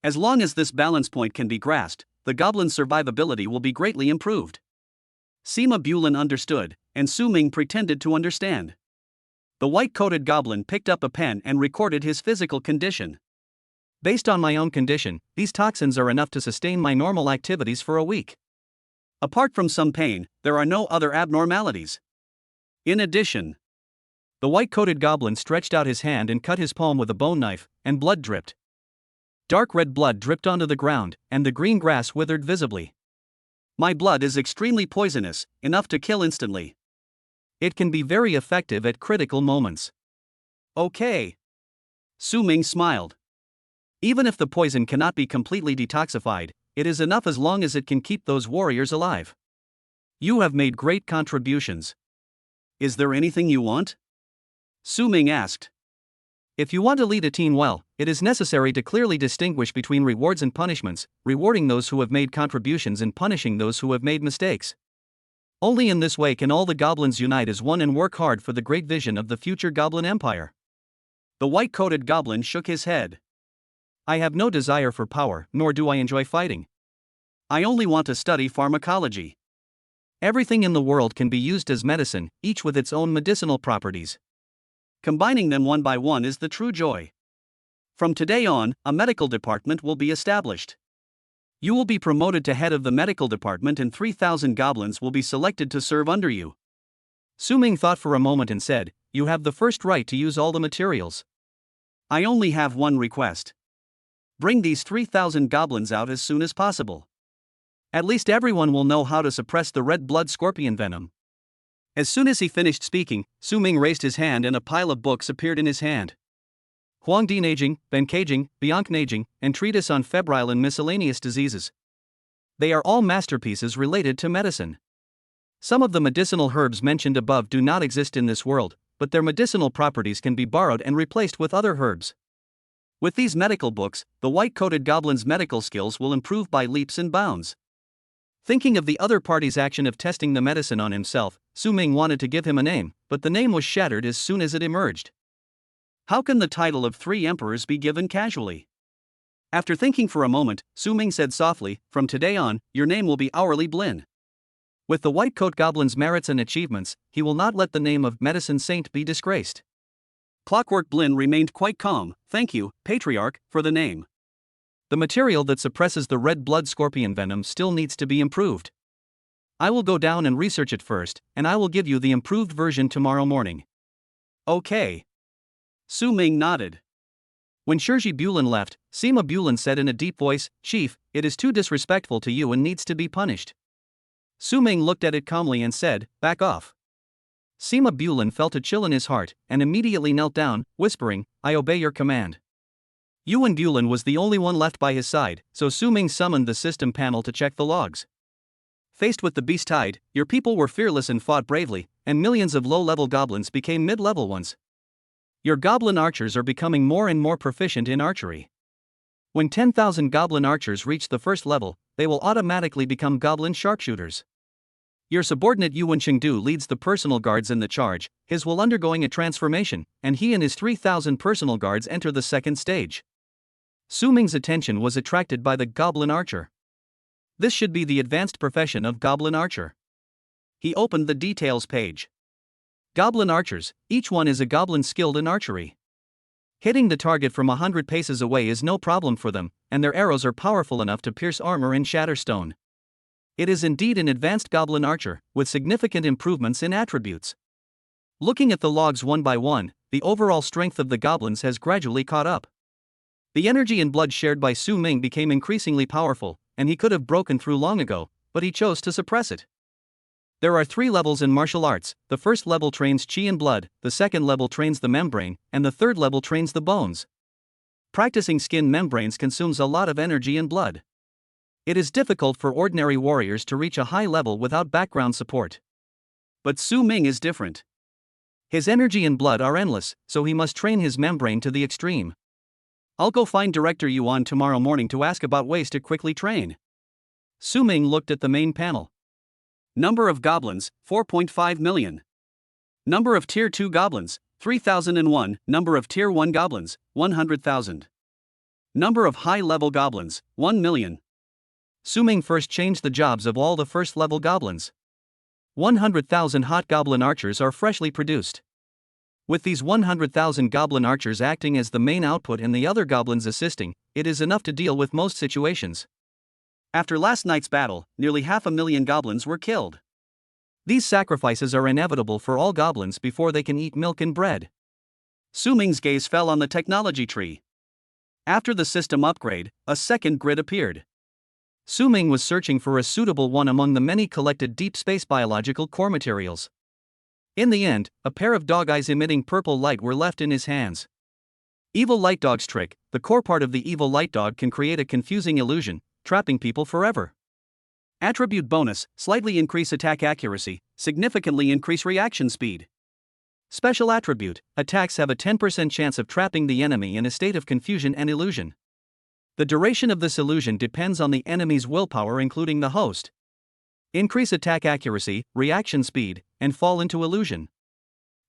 As long as this balance point can be grasped, the goblin's survivability will be greatly improved. Sima Bulin understood, and Su Ming pretended to understand. The white-coated goblin picked up a pen and recorded his physical condition. Based on my own condition, these toxins are enough to sustain my normal activities for a week. Apart from some pain, there are no other abnormalities. In addition, the white-coated goblin stretched out his hand and cut his palm with a bone knife, and blood dripped. Dark red blood dripped onto the ground, and the green grass withered visibly. My blood is extremely poisonous, enough to kill instantly. It can be very effective at critical moments. Okay. Su Ming smiled. Even if the poison cannot be completely detoxified, it is enough as long as it can keep those warriors alive. You have made great contributions. Is there anything you want? Su Ming asked. If you want to lead a team well, it is necessary to clearly distinguish between rewards and punishments, rewarding those who have made contributions and punishing those who have made mistakes. Only in this way can all the goblins unite as one and work hard for the great vision of the future Goblin Empire. The white-coated goblin shook his head. I have no desire for power, nor do I enjoy fighting. I only want to study pharmacology. Everything in the world can be used as medicine, each with its own medicinal properties. Combining them one by one is the true joy. From today on, a medical department will be established. You will be promoted to head of the medical department and 3,000 goblins will be selected to serve under you. Su Ming thought for a moment and said, You have the first right to use all the materials. I only have one request. Bring these 3,000 goblins out as soon as possible. At least everyone will know how to suppress the red blood scorpion venom. As soon as he finished speaking, Su Ming raised his hand and a pile of books appeared in his hand. Huang Di Naging, Ben Kaging, Bianc Naging, and Treatise on Febrile and Miscellaneous Diseases. They are all masterpieces related to medicine. Some of the medicinal herbs mentioned above do not exist in this world, but their medicinal properties can be borrowed and replaced with other herbs. With these medical books, the white-coated goblin's medical skills will improve by leaps and bounds. Thinking of the other party's action of testing the medicine on himself, Su Ming wanted to give him a name, but the name was shattered as soon as it emerged. How can the title of 3 emperors be given casually? After thinking for a moment, Su Ming said softly, From today on, your name will be Hourly Blin. With the white coat goblin's merits and achievements, he will not let the name of Medicine Saint be disgraced. Clockwork Blin remained quite calm. Thank you, Patriarch, for the name. The material that suppresses the red blood scorpion venom still needs to be improved. I will go down and research it first, and I will give you the improved version tomorrow morning. Okay. Su Ming nodded. When Shurji Bulin left, Sima Bulin said in a deep voice, Chief, it is too disrespectful to you and needs to be punished. Su Ming looked at it calmly and said, Back off. Sima Bulin felt a chill in his heart, and immediately knelt down, whispering, I obey your command. Yuan Bulin was the only one left by his side, so Su Ming summoned the system panel to check the logs. Faced with the beast tide, your people were fearless and fought bravely, and millions of low-level goblins became mid-level ones. Your goblin archers are becoming more and more proficient in archery. When 10,000 goblin archers reach the first level, they will automatically become goblin sharpshooters. Your subordinate Yuan Chengdu leads the personal guards in the charge, his will undergoing a transformation, and he and his 3,000 personal guards enter the second stage. Su Ming's attention was attracted by the goblin archer. This should be the advanced profession of goblin archer. He opened the details page. Goblin archers, each one is a goblin skilled in archery. Hitting the target from 100 paces away is no problem for them, and their arrows are powerful enough to pierce armor and shatter stone. It is indeed an advanced goblin archer, with significant improvements in attributes. Looking at the logs one by one, the overall strength of the goblins has gradually caught up. The energy and blood shared by Su Ming became increasingly powerful, and he could have broken through long ago, but he chose to suppress it. There are 3 levels in martial arts. The first level trains chi and blood, the second level trains the membrane, and the third level trains the bones. Practicing skin membranes consumes a lot of energy and blood. It is difficult for ordinary warriors to reach a high level without background support. But Su Ming is different. His energy and blood are endless, so he must train his membrane to the extreme. I'll go find Director Yuan tomorrow morning to ask about ways to quickly train. Su Ming looked at the main panel. Number of goblins, 4.5 million. Number of Tier 2 goblins, 3001. Number of Tier 1 goblins, 100,000. Number of high-level goblins, 1 million. Su Ming first changed the jobs of all the first-level goblins. 100,000 hot goblin archers are freshly produced. With these 100,000 goblin archers acting as the main output and the other goblins assisting, it is enough to deal with most situations. After last night's battle, nearly 500,000 goblins were killed. These sacrifices are inevitable for all goblins before they can eat milk and bread. Su Ming's gaze fell on the technology tree. After the system upgrade, a second grid appeared. Su Ming was searching for a suitable one among the many collected deep space biological core materials. In the end, a pair of dog eyes emitting purple light were left in his hands. Evil Light Dog's trick: the core part of the evil light dog can create a confusing illusion, trapping people forever. Attribute bonus: slightly increase attack accuracy, significantly increase reaction speed. Special attribute: attacks have a 10% chance of trapping the enemy in a state of confusion and illusion. The duration of this illusion depends on the enemy's willpower, including the host. Increase attack accuracy, reaction speed, and fall into illusion.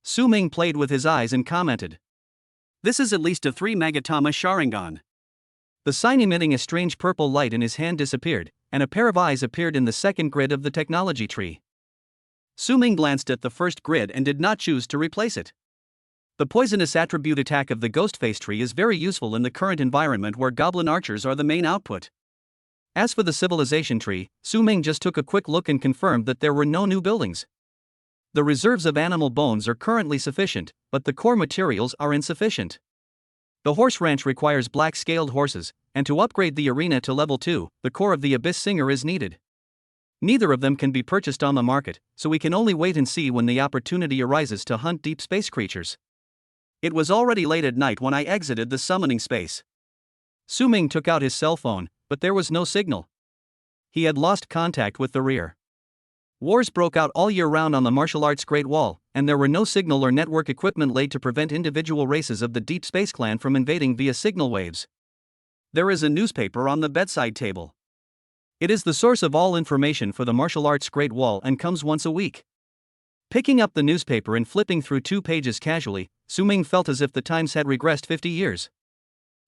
Su Ming played with his eyes and commented, "This is at least a 3 Magatama Sharingan." The sign emitting a strange purple light in his hand disappeared, and a pair of eyes appeared in the second grid of the technology tree. Su Ming glanced at the first grid and did not choose to replace it. The poisonous attribute attack of the ghost face tree is very useful in the current environment where goblin archers are the main output. As for the civilization tree, Su Ming just took a quick look and confirmed that there were no new buildings. The reserves of animal bones are currently sufficient, but the core materials are insufficient. The horse ranch requires black-scaled horses, and to upgrade the arena to level 2, the core of the Abyss Singer is needed. Neither of them can be purchased on the market, so we can only wait and see when the opportunity arises to hunt deep space creatures. It was already late at night when I exited the summoning space. Su Ming took out his cell phone, but there was no signal. He had lost contact with the rear. Wars broke out all year round on the martial arts Great Wall, and there were no signal or network equipment laid to prevent individual races of the Deep Space Clan from invading via signal waves. There is a newspaper on the bedside table. It is the source of all information for the martial arts Great Wall and comes once a week. Picking up the newspaper and flipping through 2 pages casually, Su Ming felt as if the times had regressed 50 years.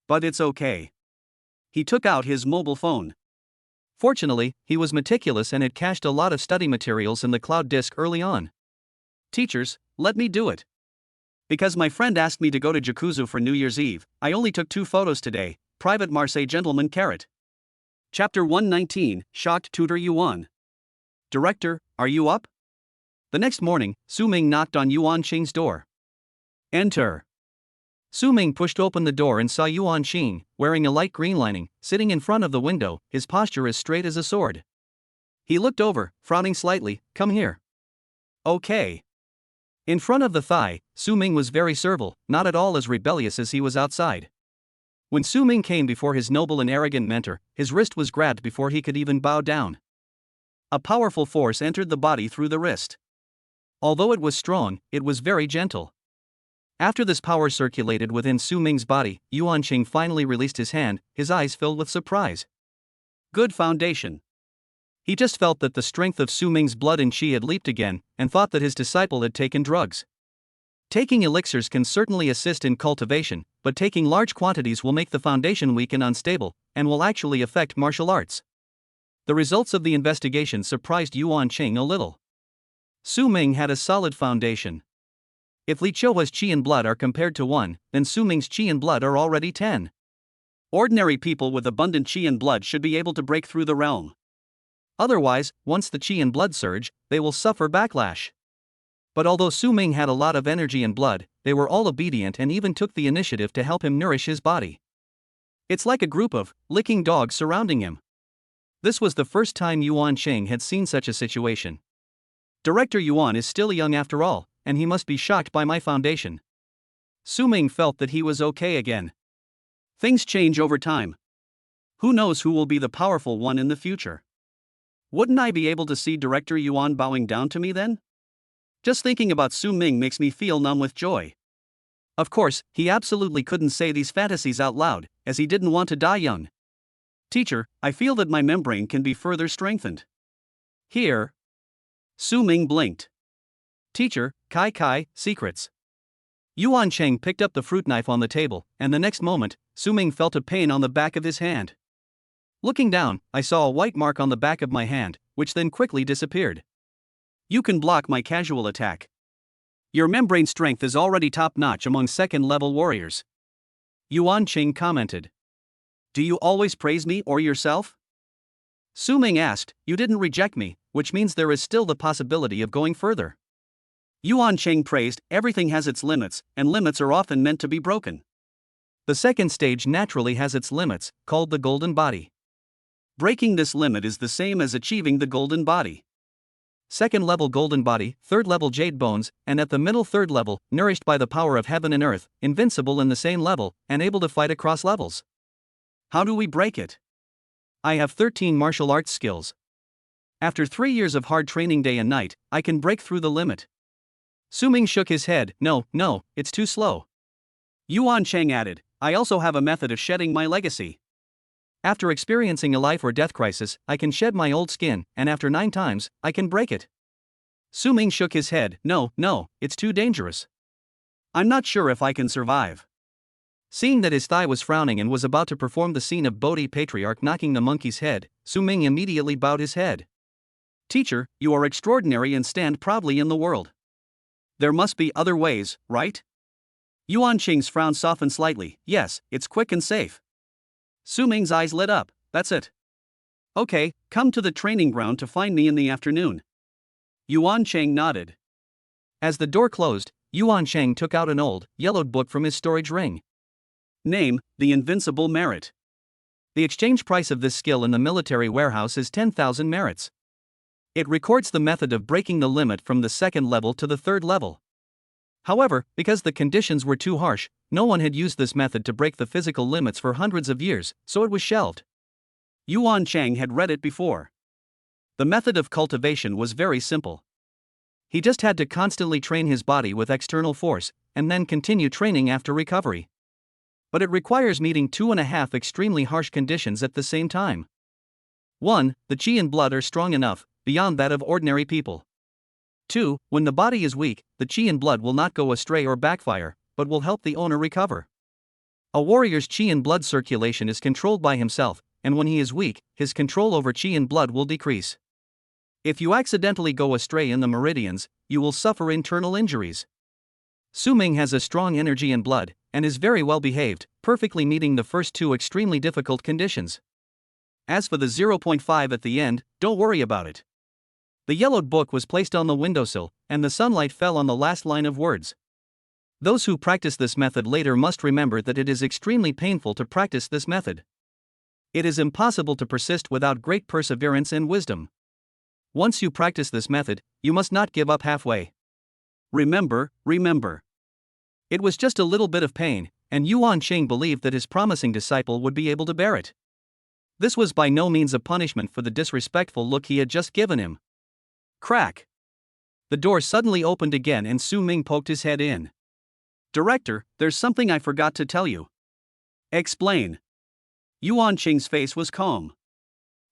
But it's okay. He took out his mobile phone. Fortunately, he was meticulous and had cached a lot of study materials in the cloud disk early on. Teachers, let me do it. Because my friend asked me to go to Jacuzzi for New Year's Eve, I only took 2 photos today. Private Marseille Gentleman Carrot. Chapter 119, Shocked Tutor Yuan. Director, are you up? The next morning, Su Ming knocked on Yuan Qing's door. Enter. Su Ming pushed open the door and saw Yuan Qing, wearing a light green lining, sitting in front of the window, his posture as straight as a sword. He looked over, frowning slightly. "Come here." Okay. In front of the thigh, Su Ming was very servile, not at all as rebellious as he was outside. When Su Ming came before his noble and arrogant mentor, his wrist was grabbed before he could even bow down. A powerful force entered the body through the wrist. Although it was strong, it was very gentle. After this power circulated within Su Ming's body, Yuan Qing finally released his hand, his eyes filled with surprise. Good foundation. He just felt that the strength of Su Ming's blood and qi had leaped again, and thought that his disciple had taken drugs. Taking elixirs can certainly assist in cultivation, but taking large quantities will make the foundation weak and unstable, and will actually affect martial arts. The results of the investigation surprised Yuan Qing a little. Su Ming had a solid foundation. If Li Chou's qi and blood are compared to 1, then Su Ming's qi and blood are already 10. Ordinary people with abundant qi and blood should be able to break through the realm. Otherwise, once the qi and blood surge, they will suffer backlash. But although Su Ming had a lot of energy and blood, they were all obedient and even took the initiative to help him nourish his body. It's like a group of licking dogs surrounding him. This was the first time Yuan Cheng had seen such a situation. Director Yuan is still young after all, and he must be shocked by my foundation. Su Ming felt that he was okay again. Things change over time. Who knows who will be the powerful one in the future? Wouldn't I be able to see Director Yuan bowing down to me then? Just thinking about Su Ming makes me feel numb with joy. Of course, he absolutely couldn't say these fantasies out loud, as he didn't want to die young. Teacher, I feel that my membrane can be further strengthened. Here. Su Ming blinked. Teacher, Kai, secrets. Yuan Cheng picked up the fruit knife on the table, and the next moment, Su Ming felt a pain on the back of his hand. Looking down, I saw a white mark on the back of my hand, which then quickly disappeared. You can block my casual attack. Your membrane strength is already top-notch among second-level warriors. Yuan Cheng commented. Do you always praise me or yourself? Su Ming asked. You didn't reject me, which means there is still the possibility of going further. Yuan Cheng praised, everything has its limits, and limits are often meant to be broken. The second stage naturally has its limits, called the golden body. Breaking this limit is the same as achieving the golden body. Second level golden body, third level jade bones, and at the middle third level, nourished by the power of heaven and earth, invincible in the same level, and able to fight across levels. How do we break it? I have 13 martial arts skills. After 3 years of hard training day and night, I can break through the limit. Su Ming shook his head. No, it's too slow. Yuan Cheng added, I also have a method of shedding my legacy. After experiencing a life or death crisis, I can shed my old skin, and after 9 times, I can break it. Su Ming shook his head. No, it's too dangerous. I'm not sure if I can survive. Seeing that his thigh was frowning and was about to perform the scene of Bodhi Patriarch knocking the monkey's head, Su Ming immediately bowed his head. Teacher, you are extraordinary and stand proudly in the world. There must be other ways, right? Yuan Cheng's frown softened slightly. Yes, it's quick and safe. Su Ming's eyes lit up. That's it. Okay, come to the training ground to find me in the afternoon. Yuan Cheng nodded. As the door closed, Yuan Cheng took out an old, yellowed book from his storage ring. Name, the Invincible Merit. The exchange price of this skill in the military warehouse is 10,000 merits. It records the method of breaking the limit from the second level to the third level. However, because the conditions were too harsh, no one had used this method to break the physical limits for hundreds of years, so it was shelved. Yuan Cheng had read it before. The method of cultivation was very simple. He just had to constantly train his body with external force, and then continue training after recovery. But it requires meeting 2.5 extremely harsh conditions at the same time. 1. The qi and blood are strong enough, beyond that of ordinary people. 2. When the body is weak, the qi and blood will not go astray or backfire, but will help the owner recover. A warrior's qi and blood circulation is controlled by himself, and when he is weak, his control over qi and blood will decrease. If you accidentally go astray in the meridians, you will suffer internal injuries. Su Ming has a strong energy and blood, and is very well behaved, perfectly meeting the first 2 extremely difficult conditions. As for the 0.5 at the end, don't worry about it. The yellowed book was placed on the windowsill, and the sunlight fell on the last line of words. Those who practice this method later must remember that it is extremely painful to practice this method. It is impossible to persist without great perseverance and wisdom. Once you practice this method, you must not give up halfway. Remember. It was just a little bit of pain, and Yuan Cheng believed that his promising disciple would be able to bear it. This was by no means a punishment for the disrespectful look he had just given him. Crack! The door suddenly opened again and Su Ming poked his head in. Director, there's something I forgot to tell you. Explain. Yuan Cheng's face was calm.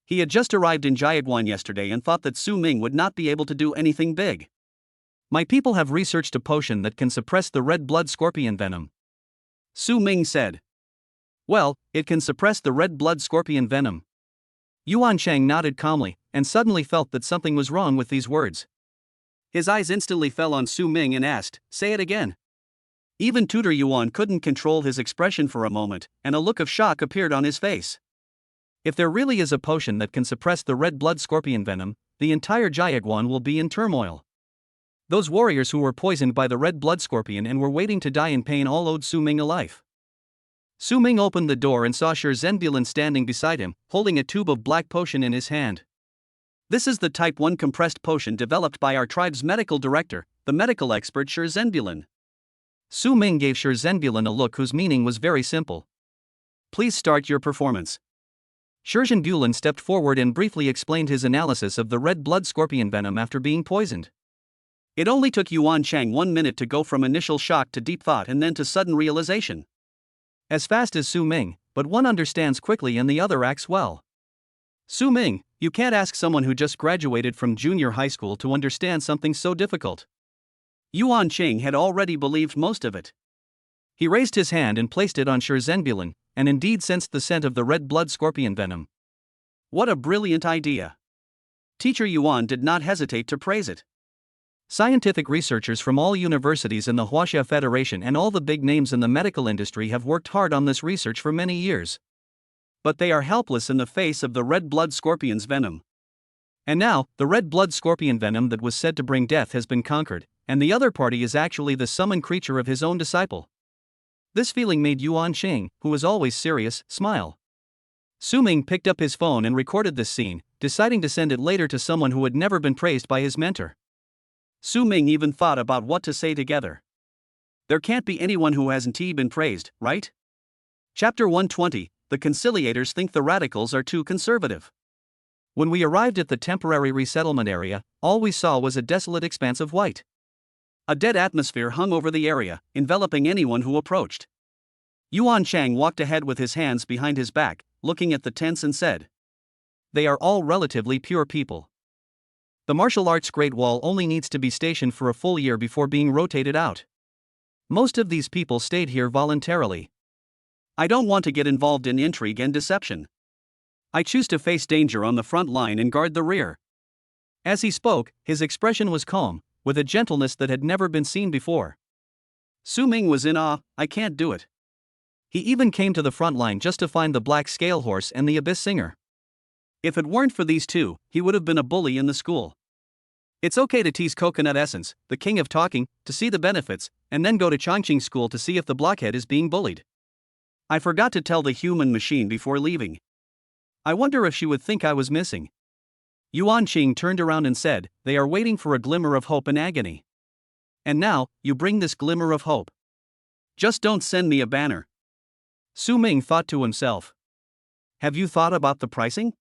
He had just arrived in Jiaguan yesterday and thought that Su Ming would not be able to do anything big. My people have researched a potion that can suppress the red blood scorpion venom. Su Ming said. Well, it can suppress the red blood scorpion venom. Yuan Cheng nodded calmly, and suddenly felt that something was wrong with these words. His eyes instantly fell on Su Ming and asked, "Say it again." Even Tutor Yuan couldn't control his expression for a moment, and a look of shock appeared on his face. If there really is a potion that can suppress the red blood scorpion venom, the entire Jiaguan will be in turmoil. Those warriors who were poisoned by the red blood scorpion and were waiting to die in pain all owed Su Ming a life. Su Ming opened the door and saw Zhenbulan standing beside him, holding a tube of black potion in his hand. "This is the Type 1 compressed potion developed by our tribe's medical director, the medical expert Zhenbulan." Su Ming gave Zhenbulan a look whose meaning was very simple. "Please start your performance." Zhenbulan stepped forward and briefly explained his analysis of the red blood scorpion venom after being poisoned. It only took Yuan Chang 1 minute to go from initial shock to deep thought and then to sudden realization. As fast as Su Ming, but one understands quickly and the other acts well. Su Ming, you can't ask someone who just graduated from junior high school to understand something so difficult. Yuan Chang had already believed most of it. He raised his hand and placed it on Zhenbulan, and indeed sensed the scent of the red blood scorpion venom. What a brilliant idea! Teacher Yuan did not hesitate to praise it. Scientific researchers from all universities in the Huaxia Federation and all the big names in the medical industry have worked hard on this research for many years. But they are helpless in the face of the red blood scorpion's venom. And now, the red blood scorpion venom that was said to bring death has been conquered, and the other party is actually the summoned creature of his own disciple. This feeling made Yuan Chang, who was always serious, smile. Su Ming picked up his phone and recorded this scene, deciding to send it later to someone who had never been praised by his mentor. Su Ming even thought about what to say together. There can't be anyone who hasn't been praised, right? Chapter 120, The Conciliators Think the Radicals Are Too Conservative. When we arrived at the temporary resettlement area, all we saw was a desolate expanse of white. A dead atmosphere hung over the area, enveloping anyone who approached. Yuan Chang walked ahead with his hands behind his back, looking at the tents and said, "They are all relatively pure people. The martial arts Great Wall only needs to be stationed for a full year before being rotated out. Most of these people stayed here voluntarily. I don't want to get involved in intrigue and deception. I choose to face danger on the front line and guard the rear." As he spoke, his expression was calm, with a gentleness that had never been seen before. Su Ming was in awe. "I can't do it." He even came to the front line just to find the black scale horse and the abyss singer. If it weren't for these two, he would have been a bully in the school. It's okay to tease Coconut Essence, the king of talking, to see the benefits, and then go to Chongqing school to see if the blockhead is being bullied. I forgot to tell the human machine before leaving. I wonder if she would think I was missing. Yuan Qing turned around and said, "They are waiting for a glimmer of hope and agony. And now, you bring this glimmer of hope. Just don't send me a banner." Su Ming thought to himself. "Have you thought about the pricing?"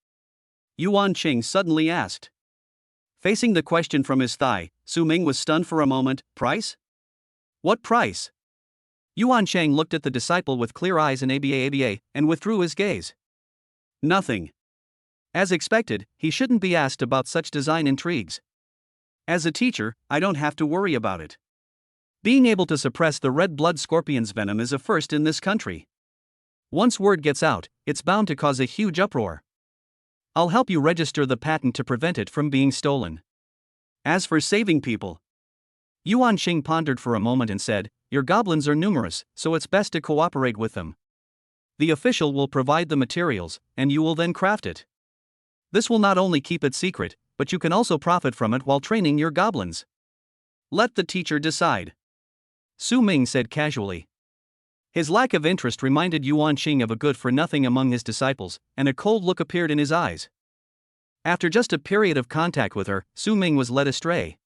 Yuan Qing suddenly asked. Facing the question from his thigh, Su Ming was stunned for a moment. "Price? What price?" Yuan Chang looked at the disciple with clear eyes and and withdrew his gaze. "Nothing." As expected, he shouldn't be asked about such design intrigues. As a teacher, I don't have to worry about it. Being able to suppress the red blood scorpion's venom is a first in this country. Once word gets out, it's bound to cause a huge uproar. I'll help you register the patent to prevent it from being stolen. As for saving people, Yuan Xing pondered for a moment and said, "Your goblins are numerous, so it's best to cooperate with them. The official will provide the materials, and you will then craft it. This will not only keep it secret, but you can also profit from it while training your goblins. Let the teacher decide." Su Ming said casually. His lack of interest reminded Yuan Xing of a good-for-nothing among his disciples, and a cold look appeared in his eyes. After just a period of contact with her, Su Ming was led astray.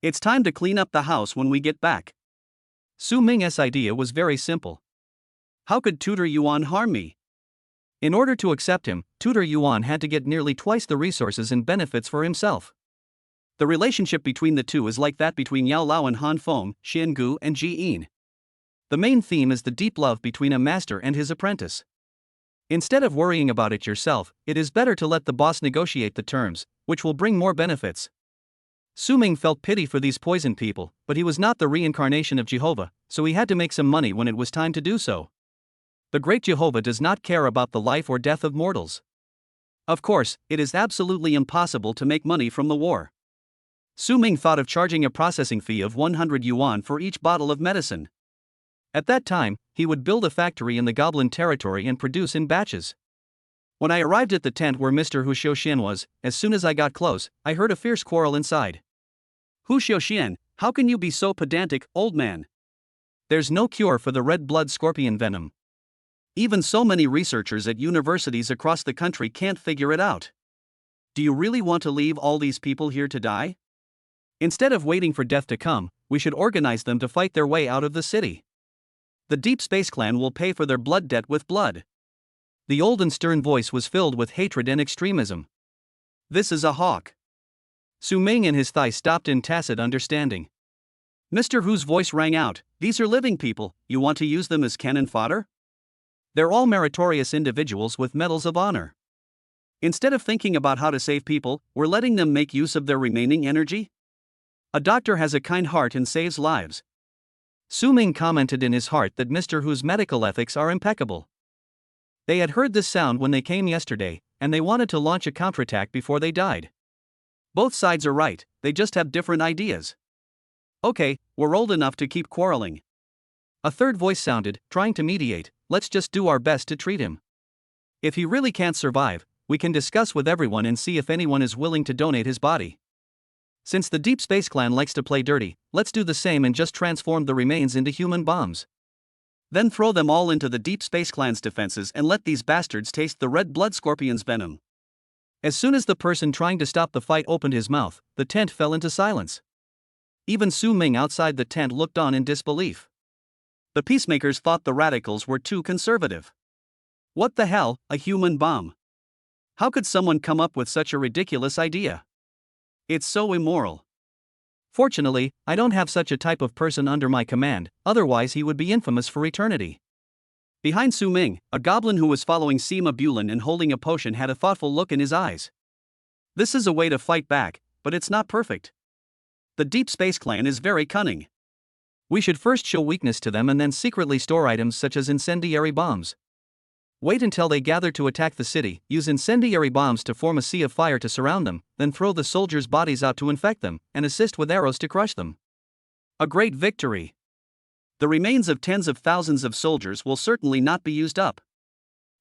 "It's time to clean up the house when we get back." Su Ming's idea was very simple. How could Tutor Yuan harm me? In order to accept him, Tutor Yuan had to get nearly twice the resources and benefits for himself. The relationship between the two is like that between Yao Lao and Han Feng, Xin Gu and Ji Yin. The main theme is the deep love between a master and his apprentice. Instead of worrying about it yourself, it is better to let the boss negotiate the terms, which will bring more benefits. Su Ming felt pity for these poisoned people, but he was not the reincarnation of Jehovah, so he had to make some money when it was time to do so. The great Jehovah does not care about the life or death of mortals. Of course, it is absolutely impossible to make money from the war. Su Ming thought of charging a processing fee of 100 yuan for each bottle of medicine. At that time, he would build a factory in the goblin territory and produce in batches. When I arrived at the tent where Mr. Hu Xiaoxian was, as soon as I got close, I heard a fierce quarrel inside. Hu Xiaoxian, how can you be so pedantic, old man? There's no cure for the red blood scorpion venom. Even so many researchers at universities across the country can't figure it out. Do you really want to leave all these people here to die? Instead of waiting for death to come, we should organize them to fight their way out of the city. The Deep Space Clan will pay for their blood debt with blood. The old and stern voice was filled with hatred and extremism. This is a hawk. Su Ming and his thigh stopped in tacit understanding. Mr. Hu's voice rang out, these are living people, you want to use them as cannon fodder? They're all meritorious individuals with medals of honor. Instead of thinking about how to save people, we're letting them make use of their remaining energy? A doctor has a kind heart and saves lives. Su Ming commented in his heart that Mr. Hu's medical ethics are impeccable. They had heard this sound when they came yesterday, and they wanted to launch a counterattack before they died. Both sides are right, they just have different ideas. Okay, we're old enough to keep quarreling. A third voice sounded, trying to mediate, let's just do our best to treat him. If he really can't survive, we can discuss with everyone and see if anyone is willing to donate his body. Since the Deep Space Clan likes to play dirty, let's do the same and just transform the remains into human bombs. Then throw them all into the Deep Space Clan's defenses and let these bastards taste the red blood scorpion's venom. As soon as the person trying to stop the fight opened his mouth, the tent fell into silence. Even Su Ming outside the tent looked on in disbelief. The peacemakers thought the radicals were too conservative. What the hell, a human bomb? How could someone come up with such a ridiculous idea? It's so immoral. Fortunately, I don't have such a type of person under my command, otherwise he would be infamous for eternity. Behind Su Ming, a goblin who was following Sima Bulin and holding a potion had a thoughtful look in his eyes. This is a way to fight back, but it's not perfect. The Deep Space Clan is very cunning. We should first show weakness to them and then secretly store items such as incendiary bombs. Wait until they gather to attack the city, use incendiary bombs to form a sea of fire to surround them, then throw the soldiers' bodies out to infect them, and assist with arrows to crush them. A great victory. The remains of tens of thousands of soldiers will certainly not be used up.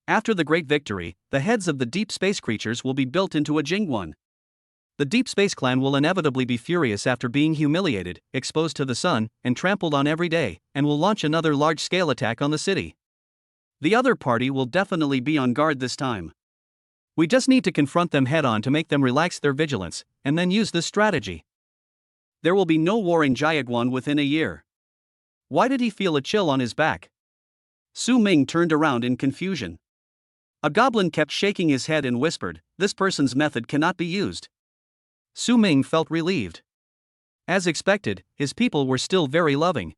After the great victory, the heads of the deep space creatures will be built into a jingguan. The Deep Space Clan will inevitably be furious after being humiliated, exposed to the sun, and trampled on every day, and will launch another large-scale attack on the city. The other party will definitely be on guard this time. We just need to confront them head-on to make them relax their vigilance, and then use this strategy. There will be no war in Jiaguan within a year. Why did he feel a chill on his back? Su Ming turned around in confusion. A goblin kept shaking his head and whispered, "This person's method cannot be used." Su Ming felt relieved. As expected, his people were still very loving.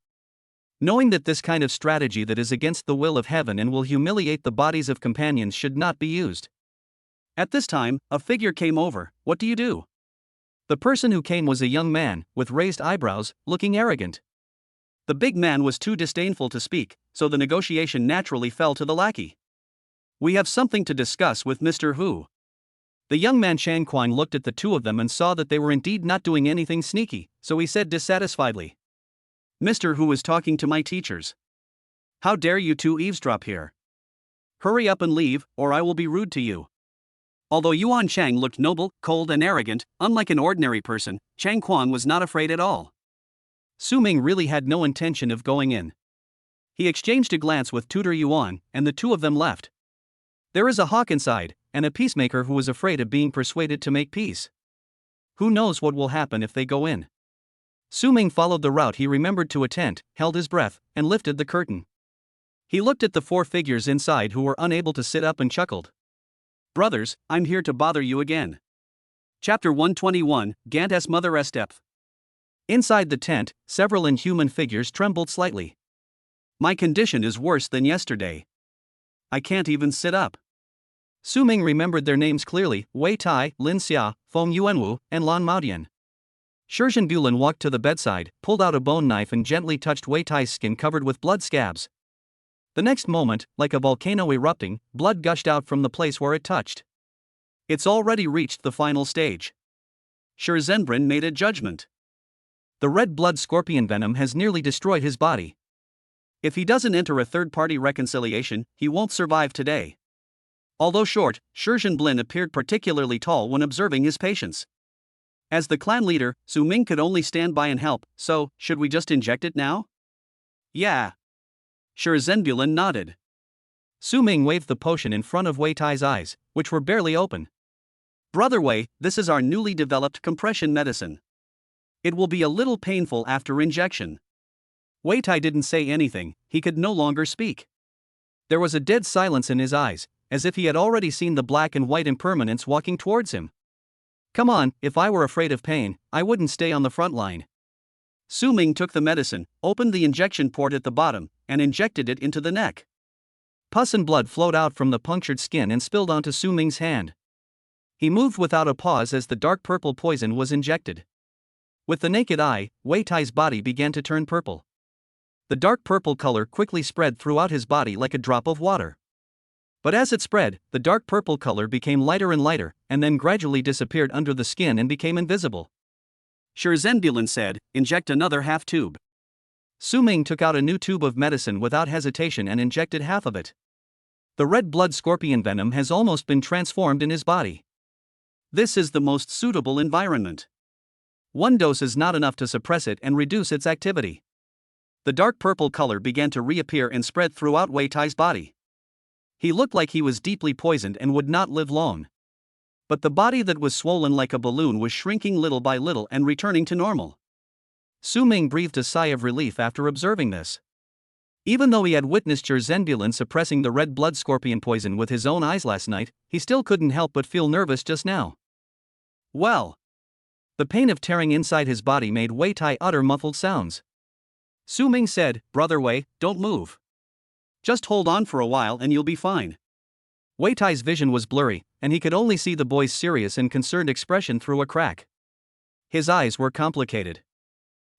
Knowing that this kind of strategy that is against the will of heaven and will humiliate the bodies of companions should not be used. At this time, a figure came over. What do you do? The person who came was a young man, with raised eyebrows, looking arrogant. The big man was too disdainful to speak, so the negotiation naturally fell to the lackey. We have something to discuss with Mr. Hu. The young man Shang Quan looked at the two of them and saw that they were indeed not doing anything sneaky, so he said dissatisfiedly, "Mr. Hu is talking to my teachers. How dare you two eavesdrop here? Hurry up and leave, or I will be rude to you." Although Yuan Chang looked noble, cold and arrogant, unlike an ordinary person, Chang Quan was not afraid at all. Su Ming really had no intention of going in. He exchanged a glance with Tutor Yuan, and the two of them left. There is a hawk inside, and a peacemaker who is afraid of being persuaded to make peace. Who knows what will happen if they go in? Su Ming followed the route he remembered to a tent, held his breath, and lifted the curtain. He looked at the four figures inside who were unable to sit up and chuckled. "Brothers, I'm here to bother you again." Chapter 121, Gant's Mother Esteph. Inside the tent, several inhuman figures trembled slightly. "My condition is worse than yesterday. I can't even sit up." Su Ming remembered their names clearly: Wei Tai, Lin Xia, Feng Yuanwu, and Lan Maodian. Shizhen Bulin walked to the bedside, pulled out a bone knife and gently touched Wei Tai's skin covered with blood scabs. The next moment, like a volcano erupting, blood gushed out from the place where it touched. It's already reached the final stage. Shi Zhenbren made a judgment. The red blood scorpion venom has nearly destroyed his body. If he doesn't enter a third-party reconciliation, he won't survive today. Although short, Shi Zhenbren appeared particularly tall when observing his patients. As the clan leader, Su Ming could only stand by and help, so, should we just inject it now? Yeah. Shi Zhenbren nodded. Su Ming waved the potion in front of Wei Tai's eyes, which were barely open. Brother Wei, this is our newly developed compression medicine. It will be a little painful after injection. Wei Tai didn't say anything, he could no longer speak. There was a dead silence in his eyes, as if he had already seen the black and white impermanence walking towards him. Come on, if I were afraid of pain, I wouldn't stay on the front line. Su Ming took the medicine, opened the injection port at the bottom, and injected it into the neck. Pus and blood flowed out from the punctured skin and spilled onto Su Ming's hand. He moved without a pause as the dark purple poison was injected. With the naked eye, Wei Tai's body began to turn purple. The dark purple color quickly spread throughout his body like a drop of water. But as it spread, the dark purple color became lighter and lighter, and then gradually disappeared under the skin and became invisible. Shi Zhenbren said, inject another half tube. Su Ming took out a new tube of medicine without hesitation and injected half of it. The red blood scorpion venom has almost been transformed in his body. This is the most suitable environment. One dose is not enough to suppress it and reduce its activity. The dark purple color began to reappear and spread throughout Wei Tai's body. He looked like he was deeply poisoned and would not live long. But the body that was swollen like a balloon was shrinking little by little and returning to normal. Su Ming breathed a sigh of relief after observing this. Even though he had witnessed Shi Zhenbren suppressing the red blood scorpion poison with his own eyes last night, he still couldn't help but feel nervous just now. Well. The pain of tearing inside his body made Wei Tai utter muffled sounds. Su Ming said, Brother Wei, don't move. Just hold on for a while and you'll be fine. Wei Tai's vision was blurry, and he could only see the boy's serious and concerned expression through a crack. His eyes were complicated.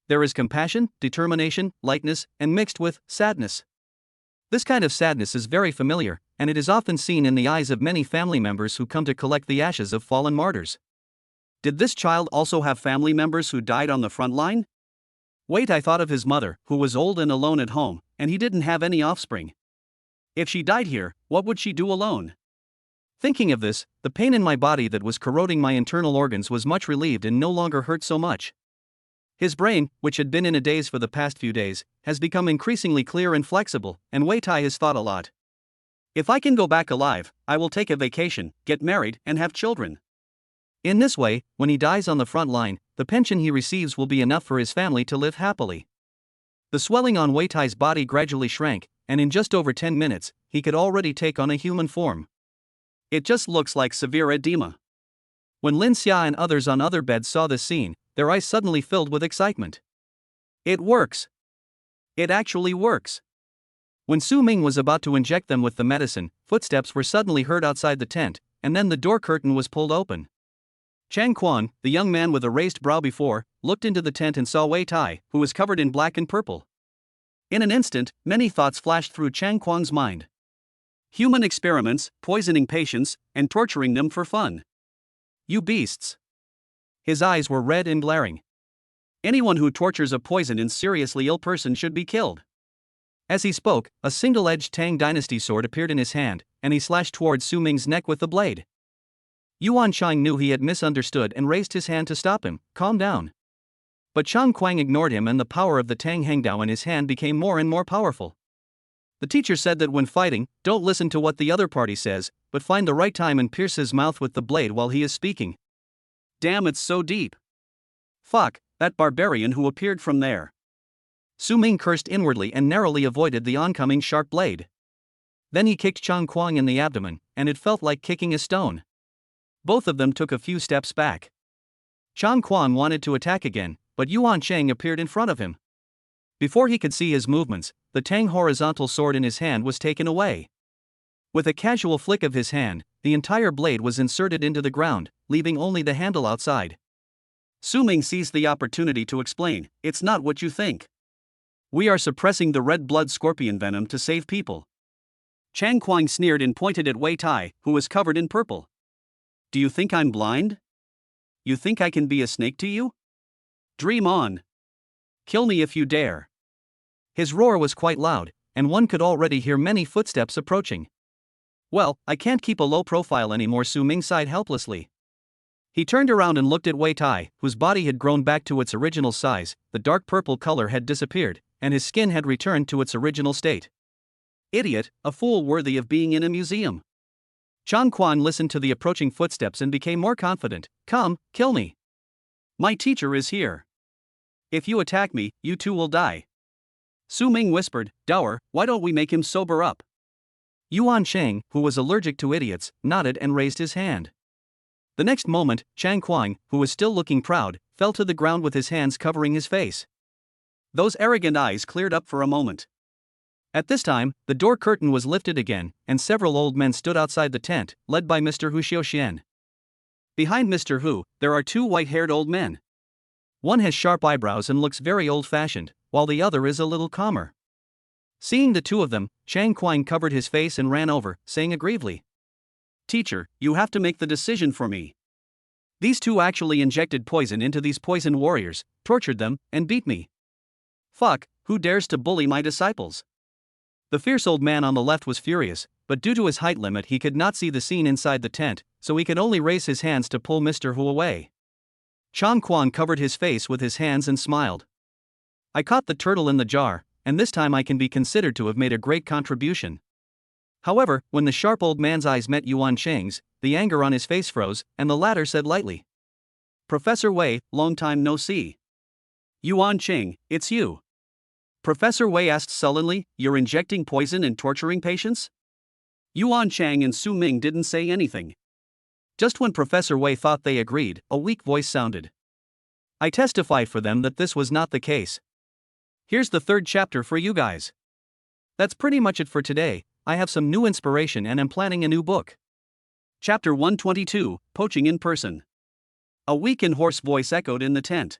There is compassion, determination, lightness, and mixed with sadness. This kind of sadness is very familiar, and it is often seen in the eyes of many family members who come to collect the ashes of fallen martyrs. Did this child also have family members who died on the front line? Wei Tai thought of his mother, who was old and alone at home, and he didn't have any offspring. If she died here, what would she do alone? Thinking of this, the pain in my body that was corroding my internal organs was much relieved and no longer hurt so much. His brain, which had been in a daze for the past few days, has become increasingly clear and flexible, and Wei Tai has thought a lot. If I can go back alive, I will take a vacation, get married, and have children. In this way, when he dies on the front line, the pension he receives will be enough for his family to live happily. The swelling on Wei Tai's body gradually shrank, and in just over 10 minutes, he could already take on a human form. It just looks like severe edema. When Lin Xia and others on other beds saw this scene, their eyes suddenly filled with excitement. It works. It actually works. When Su Ming was about to inject them with the medicine, footsteps were suddenly heard outside the tent, and then the door curtain was pulled open. Chang Quan, the young man with a raised brow before, looked into the tent and saw Wei Tai, who was covered in black and purple. In an instant, many thoughts flashed through Chang Quan's mind. Human experiments, poisoning patients, and torturing them for fun. You beasts. His eyes were red and glaring. Anyone who tortures a poisoned and seriously ill person should be killed. As he spoke, a single-edged Tang Dynasty sword appeared in his hand, and he slashed towards Su Ming's neck with the blade. Yuan Shang knew he had misunderstood and raised his hand to stop him. Calm down. But Chang Kuang ignored him, and the power of the Tang Hangdao in his hand became more and more powerful. The teacher said that when fighting, don't listen to what the other party says, but find the right time and pierce his mouth with the blade while he is speaking. Damn, it's so deep. Fuck, that barbarian who appeared from there. Su Ming cursed inwardly and narrowly avoided the oncoming sharp blade. Then he kicked Chang Kuang in the abdomen, and it felt like kicking a stone. Both of them took a few steps back. Chang Kuang wanted to attack again, but Yuan Shang appeared in front of him. Before he could see his movements, the Tang horizontal sword in his hand was taken away. With a casual flick of his hand, the entire blade was inserted into the ground, leaving only the handle outside. Su Ming seized the opportunity to explain, it's not what you think. We are suppressing the red blood scorpion venom to save people. Chang Kuang sneered and pointed at Wei Tai, who was covered in purple. Do you think I'm blind? you think I can be a snake to you? Dream on. Kill me if you dare. His roar was quite loud, and one could already hear many footsteps approaching. Well, I can't keep a low profile anymore, Su Ming sighed helplessly. He turned around and looked at Wei Tai, whose body had grown back to its original size, the dark purple color had disappeared, and his skin had returned to its original state. Idiot, a fool worthy of being in a museum. Chang Quan listened to the approaching footsteps and became more confident. Come, kill me. My teacher is here. If you attack me, you too will die. Su Ming whispered, Dour, why don't we make him sober up? Yuan Sheng, who was allergic to idiots, nodded and raised his hand. The next moment, Chang Kuang, who was still looking proud, fell to the ground with his hands covering his face. Those arrogant eyes cleared up for a moment. At this time, the door curtain was lifted again, and several old men stood outside the tent, led by Mr. Hu Xiaoxian. Behind Mr. Hu, there are two white-haired old men. One has sharp eyebrows and looks very old-fashioned, while the other is a little calmer. Seeing the two of them, Chang Kuang covered his face and ran over, saying aggrievely, Teacher, you have to make the decision for me. These two actually injected poison into these poison warriors, tortured them, and beat me. Fuck, who dares to bully my disciples? The fierce old man on the left was furious, but due to his height limit he could not see the scene inside the tent, so he could only raise his hands to pull Mr. Hu away. Chang Quan covered his face with his hands and smiled. I caught the turtle in the jar, and this time I can be considered to have made a great contribution. However, when the sharp old man's eyes met Yuan Sheng's, the anger on his face froze, and the latter said lightly, Professor Wei, long time no see. Yuan Sheng, it's you. Professor Wei asked sullenly, You're injecting poison and torturing patients? Yuan Chang and Su Ming didn't say anything. Just when Professor Wei thought they agreed, a weak voice sounded. I testify for them that this was not the case. Here's the third chapter for you guys. That's pretty much it for today. I have some new inspiration and am planning a new book. Chapter 122, Poaching in Person. A weak and hoarse voice echoed in the tent.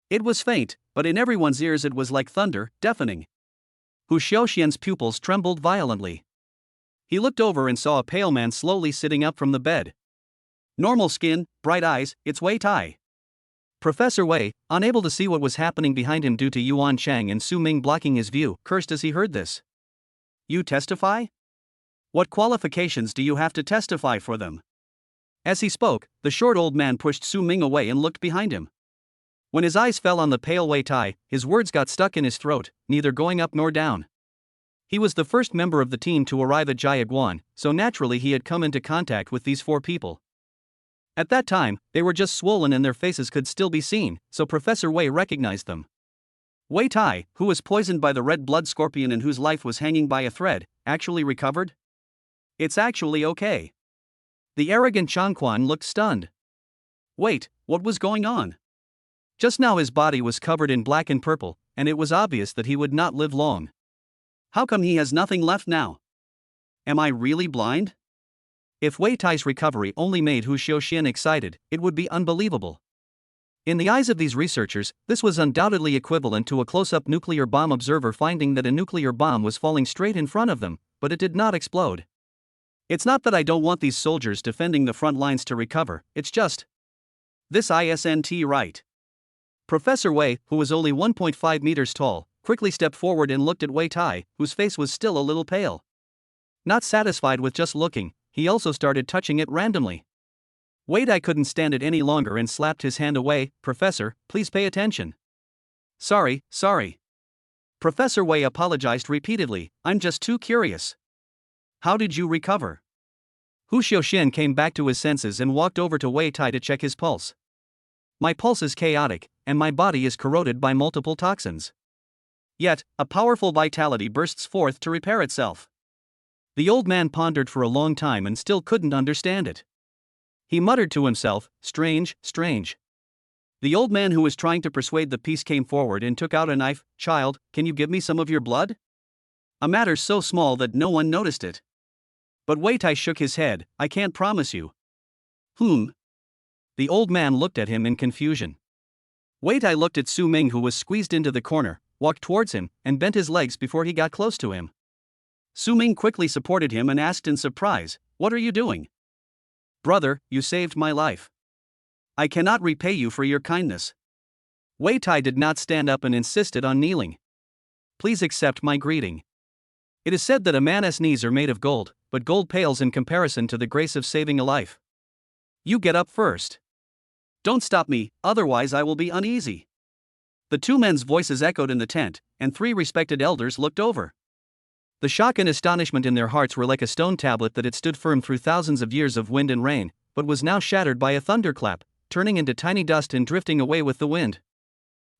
It was faint, but in everyone's ears it was like thunder, deafening. Hu Xiaoxian's pupils trembled violently. He looked over and saw a pale man slowly sitting up from the bed. Normal skin, bright eyes, it's Wei Tai. Professor Wei, unable to see what was happening behind him due to Yuan Chang and Su Ming blocking his view, cursed as he heard this. You testify? What qualifications do you have to testify for them? As he spoke, the short old man pushed Su Ming away and looked behind him. When his eyes fell on the pale Wei Tai, his words got stuck in his throat, neither going up nor down. He was the first member of the team to arrive at Jiaguan, so naturally he had come into contact with these four people. At that time, they were just swollen and their faces could still be seen, so Professor Wei recognized them. Wei Tai, who was poisoned by the red blood scorpion and whose life was hanging by a thread, actually recovered? It's actually okay. The arrogant Chang Quan looked stunned. Wait, what was going on? Just now his body was covered in black and purple, and it was obvious that he would not live long. How come he has nothing left now? Am I really blind? If Wei Tai's recovery only made Hu Xiaoxian excited, it would be unbelievable. In the eyes of these researchers, this was undoubtedly equivalent to a close-up nuclear bomb observer finding that a nuclear bomb was falling straight in front of them, but it did not explode. It's not that I don't want these soldiers defending the front lines to recover, it's just this isn't right. Professor Wei, who was only 1.5 meters tall, quickly stepped forward and looked at Wei Tai, whose face was still a little pale. Not satisfied with just looking, he also started touching it randomly. Wei Tai couldn't stand it any longer and slapped his hand away. Professor, please pay attention. Sorry. Professor Wei apologized repeatedly, I'm just too curious. How did you recover? Hu Xiaoxian came back to his senses and walked over to Wei Tai to check his pulse. My pulse is chaotic, and my body is corroded by multiple toxins. Yet, a powerful vitality bursts forth to repair itself. The old man pondered for a long time and still couldn't understand it. He muttered to himself, strange. The old man who was trying to persuade the peace came forward and took out a knife. Child, can you give me some of your blood? A matter so small that no one noticed it. But Wei Tai shook his head, I can't promise you. The old man looked at him in confusion. Wei Tai looked at Su Ming, who was squeezed into the corner, walked towards him, and bent his legs before he got close to him. Su Ming quickly supported him and asked in surprise, What are you doing? Brother, you saved my life. I cannot repay you for your kindness. Wei Tai did not stand up and insisted on kneeling. Please accept my greeting. It is said that a man's knees are made of gold, but gold pales in comparison to the grace of saving a life. You get up first. Don't stop me, otherwise I will be uneasy. The two men's voices echoed in the tent, and three respected elders looked over. The shock and astonishment in their hearts were like a stone tablet that had stood firm through thousands of years of wind and rain, but was now shattered by a thunderclap, turning into tiny dust and drifting away with the wind.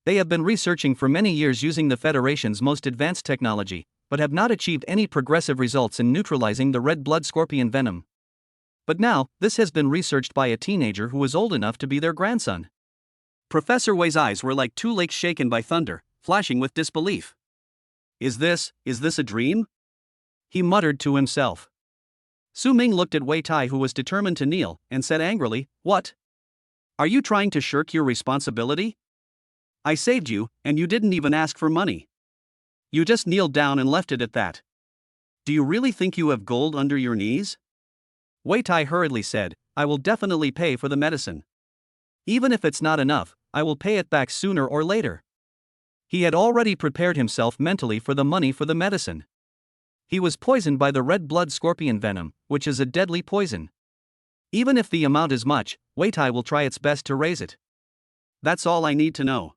They have been researching for many years using the Federation's most advanced technology, but have not achieved any progressive results in neutralizing the red blood scorpion venom. But now, this has been researched by a teenager who was old enough to be their grandson. Professor Wei's eyes were like two lakes shaken by thunder, flashing with disbelief. Is this a dream? He muttered to himself. Su Ming looked at Wei Tai, who was determined to kneel, and said angrily, "What? Are you trying to shirk your responsibility? I saved you, and you didn't even ask for money. You just kneeled down and left it at that. Do you really think you have gold under your knees?" Wei Tai hurriedly said, "I will definitely pay for the medicine. Even if it's not enough, I will pay it back sooner or later." He had already prepared himself mentally for the money for the medicine. He was poisoned by the red blood scorpion venom, which is a deadly poison. Even if the amount is much, Wei Tai will try its best to raise it. That's all I need to know.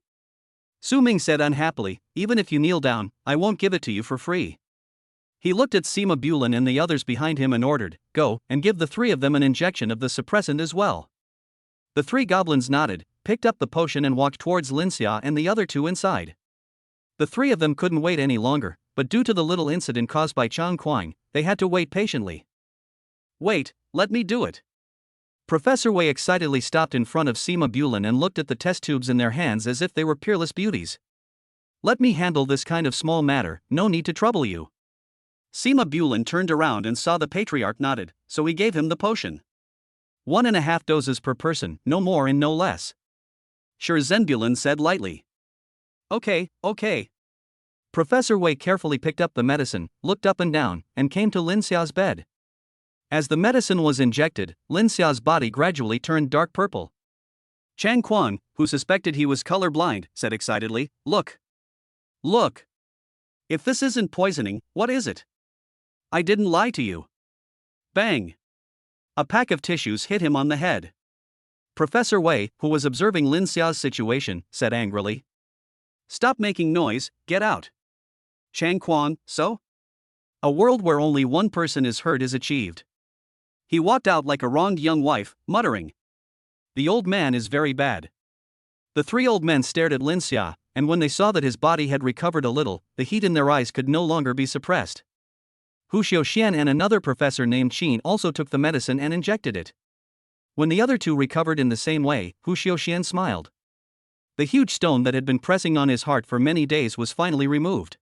Su Ming said unhappily, "Even if you kneel down, I won't give it to you for free." He looked at Sima Bulin and the others behind him and ordered, "Go, and give the three of them an injection of the suppressant as well." The three goblins nodded, picked up the potion and walked towards Lin Xia and the other two inside. The three of them couldn't wait any longer, but due to the little incident caused by Chang Kuang, they had to wait patiently. "Wait, let me do it." Professor Wei excitedly stopped in front of Sima Bulin and looked at the test tubes in their hands as if they were peerless beauties. "Let me handle this kind of small matter, no need to trouble you." Sima Bulin turned around and saw the patriarch nodded, so he gave him the potion. 1.5 doses per person, no more and no less. Sure, Zenbulin said lightly. Okay. Professor Wei carefully picked up the medicine, looked up and down, and came to Lin Xia's bed. As the medicine was injected, Lin Xia's body gradually turned dark purple. Chang Kuang, who suspected he was colorblind, said excitedly, Look! If this isn't poisoning, what is it? I didn't lie to you." Bang! A pack of tissues hit him on the head. Professor Wei, who was observing Lin Xia's situation, said angrily, "Stop making noise, get out." Chang Kuang, so? A world where only one person is hurt is achieved. He walked out like a wronged young wife, muttering, "The old man is very bad." The three old men stared at Lin Xia, and when they saw that his body had recovered a little, the heat in their eyes could no longer be suppressed. Hu Xiaoxian and another professor named Qin also took the medicine and injected it. When the other two recovered in the same way, Hu Xiaoxian smiled. The huge stone that had been pressing on his heart for many days was finally removed.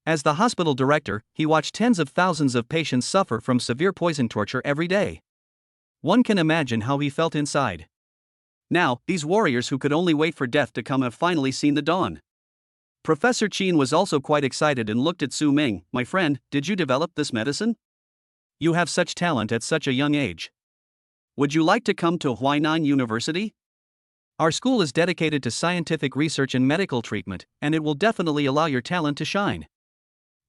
As the hospital director, he watched tens of thousands of patients suffer from severe poison torture every day. One can imagine how he felt inside. Now, these warriors who could only wait for death to come have finally seen the dawn. Professor Qin was also quite excited and looked at Su Ming. "My friend, did you develop this medicine? You have such talent at such a young age. Would you like to come to Huainan University? Our school is dedicated to scientific research and medical treatment, and it will definitely allow your talent to shine."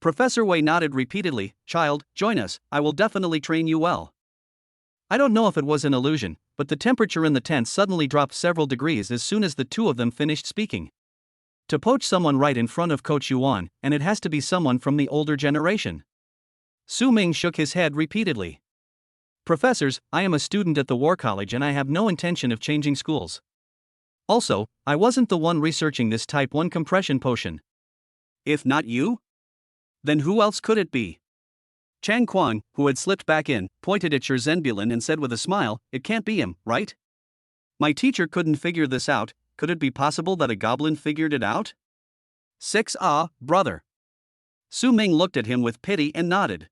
Professor Wei nodded repeatedly. "Child, join us, I will definitely train you well." I don't know if it was an illusion, but the temperature in the tent suddenly dropped several degrees as soon as the two of them finished speaking. To poach someone right in front of Coach Yuan, and it has to be someone from the older generation. Su Ming shook his head repeatedly. "Professors, I am a student at the War College and I have no intention of changing schools. Also, I wasn't the one researching this type 1 compression potion." "If not you? Then who else could it be?" Chang Kuang, who had slipped back in, pointed at Zenbulin and said with a smile, "It can't be him, right? My teacher couldn't figure this out. Could it be possible that a goblin figured it out?" Brother." Su Ming looked at him with pity and nodded.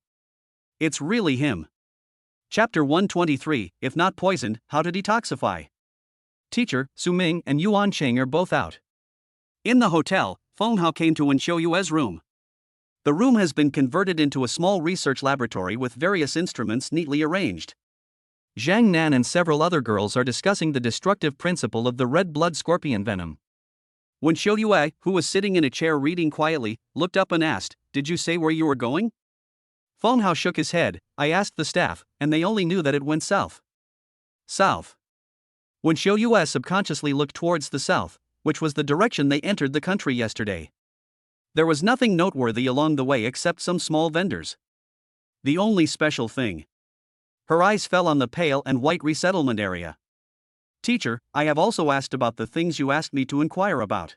"It's really him." Chapter 123, If not poisoned, how to detoxify. "Teacher, Su Ming and Yuan Cheng are both out." In the hotel, Feng Hao came to Wenqiu Yue's room. The room has been converted into a small research laboratory with various instruments neatly arranged. Zhang Nan and several other girls are discussing the destructive principle of the red blood scorpion venom. When Xiao Yue, who was sitting in a chair reading quietly, looked up and asked, "Did you say where you were going?" Feng Hao shook his head. "I asked the staff, and they only knew that it went south." South. When Xiao Yue subconsciously looked towards the south, which was the direction they entered the country yesterday. There was nothing noteworthy along the way except some small vendors. The only special thing. Her eyes fell on the pale and white resettlement area. "Teacher, I have also asked about the things you asked me to inquire about."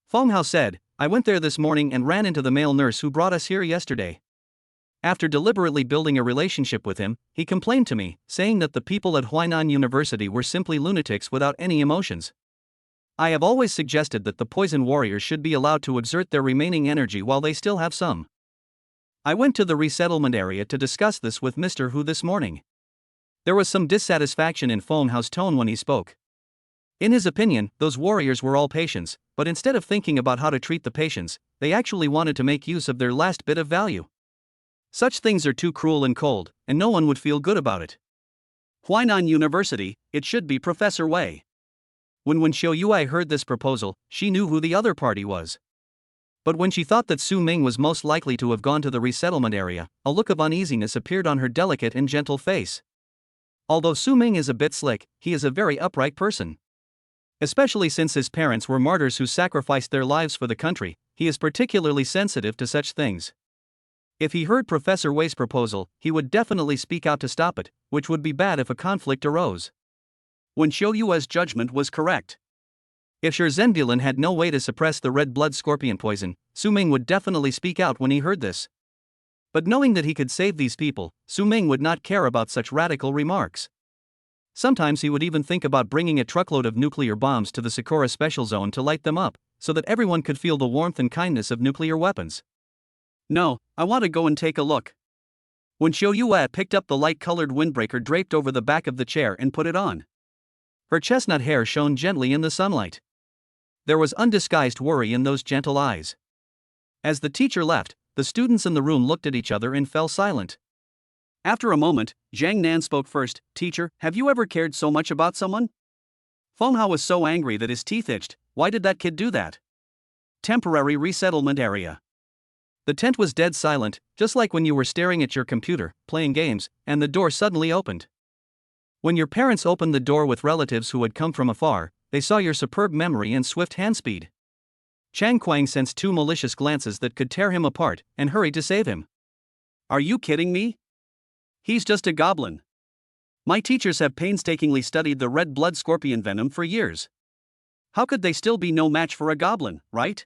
Feng Hao said, "I went there this morning and ran into the male nurse who brought us here yesterday. After deliberately building a relationship with him, he complained to me, saying that the people at Huainan University were simply lunatics without any emotions. I have always suggested that the poison warriors should be allowed to exert their remaining energy while they still have some. I went to the resettlement area to discuss this with Mr. Hu this morning." There was some dissatisfaction in Feng Hao's tone when he spoke. In his opinion, those warriors were all patients, but instead of thinking about how to treat the patients, they actually wanted to make use of their last bit of value. Such things are too cruel and cold, and no one would feel good about it. Huainan University, it should be Professor Wei. When Xiao Yue heard this proposal, she knew who the other party was. But when she thought that Su Ming was most likely to have gone to the resettlement area, a look of uneasiness appeared on her delicate and gentle face. Although Su Ming is a bit slick, he is a very upright person. Especially since his parents were martyrs who sacrificed their lives for the country, he is particularly sensitive to such things. If he heard Professor Wei's proposal, he would definitely speak out to stop it, which would be bad if a conflict arose. When Xiao Yue's judgment was correct. If Zhenbulin had no way to suppress the red blood scorpion poison, Su Ming would definitely speak out when he heard this. But knowing that he could save these people, Su Ming would not care about such radical remarks. Sometimes he would even think about bringing a truckload of nuclear bombs to the Sakura Special Zone to light them up, so that everyone could feel the warmth and kindness of nuclear weapons. "No, I want to go and take a look." When Xiao Yue picked up the light-colored windbreaker draped over the back of the chair and put it on. Her chestnut hair shone gently in the sunlight. There was undisguised worry in those gentle eyes. As the teacher left, the students in the room looked at each other and fell silent. After a moment, Zhang Nan spoke first. "Teacher, have you ever cared so much about someone?" Feng Hao was so angry that his teeth itched. Why did that kid do that? Temporary resettlement area. The tent was dead silent, just like when you were staring at your computer, playing games, and the door suddenly opened. When your parents opened the door with relatives who had come from afar, they saw your superb memory and swift hand speed. Chang Kuang sensed two malicious glances that could tear him apart, and hurried to save him. "Are you kidding me? He's just a goblin. My teachers have painstakingly studied the red blood scorpion venom for years. How could they still be no match for a goblin, right?"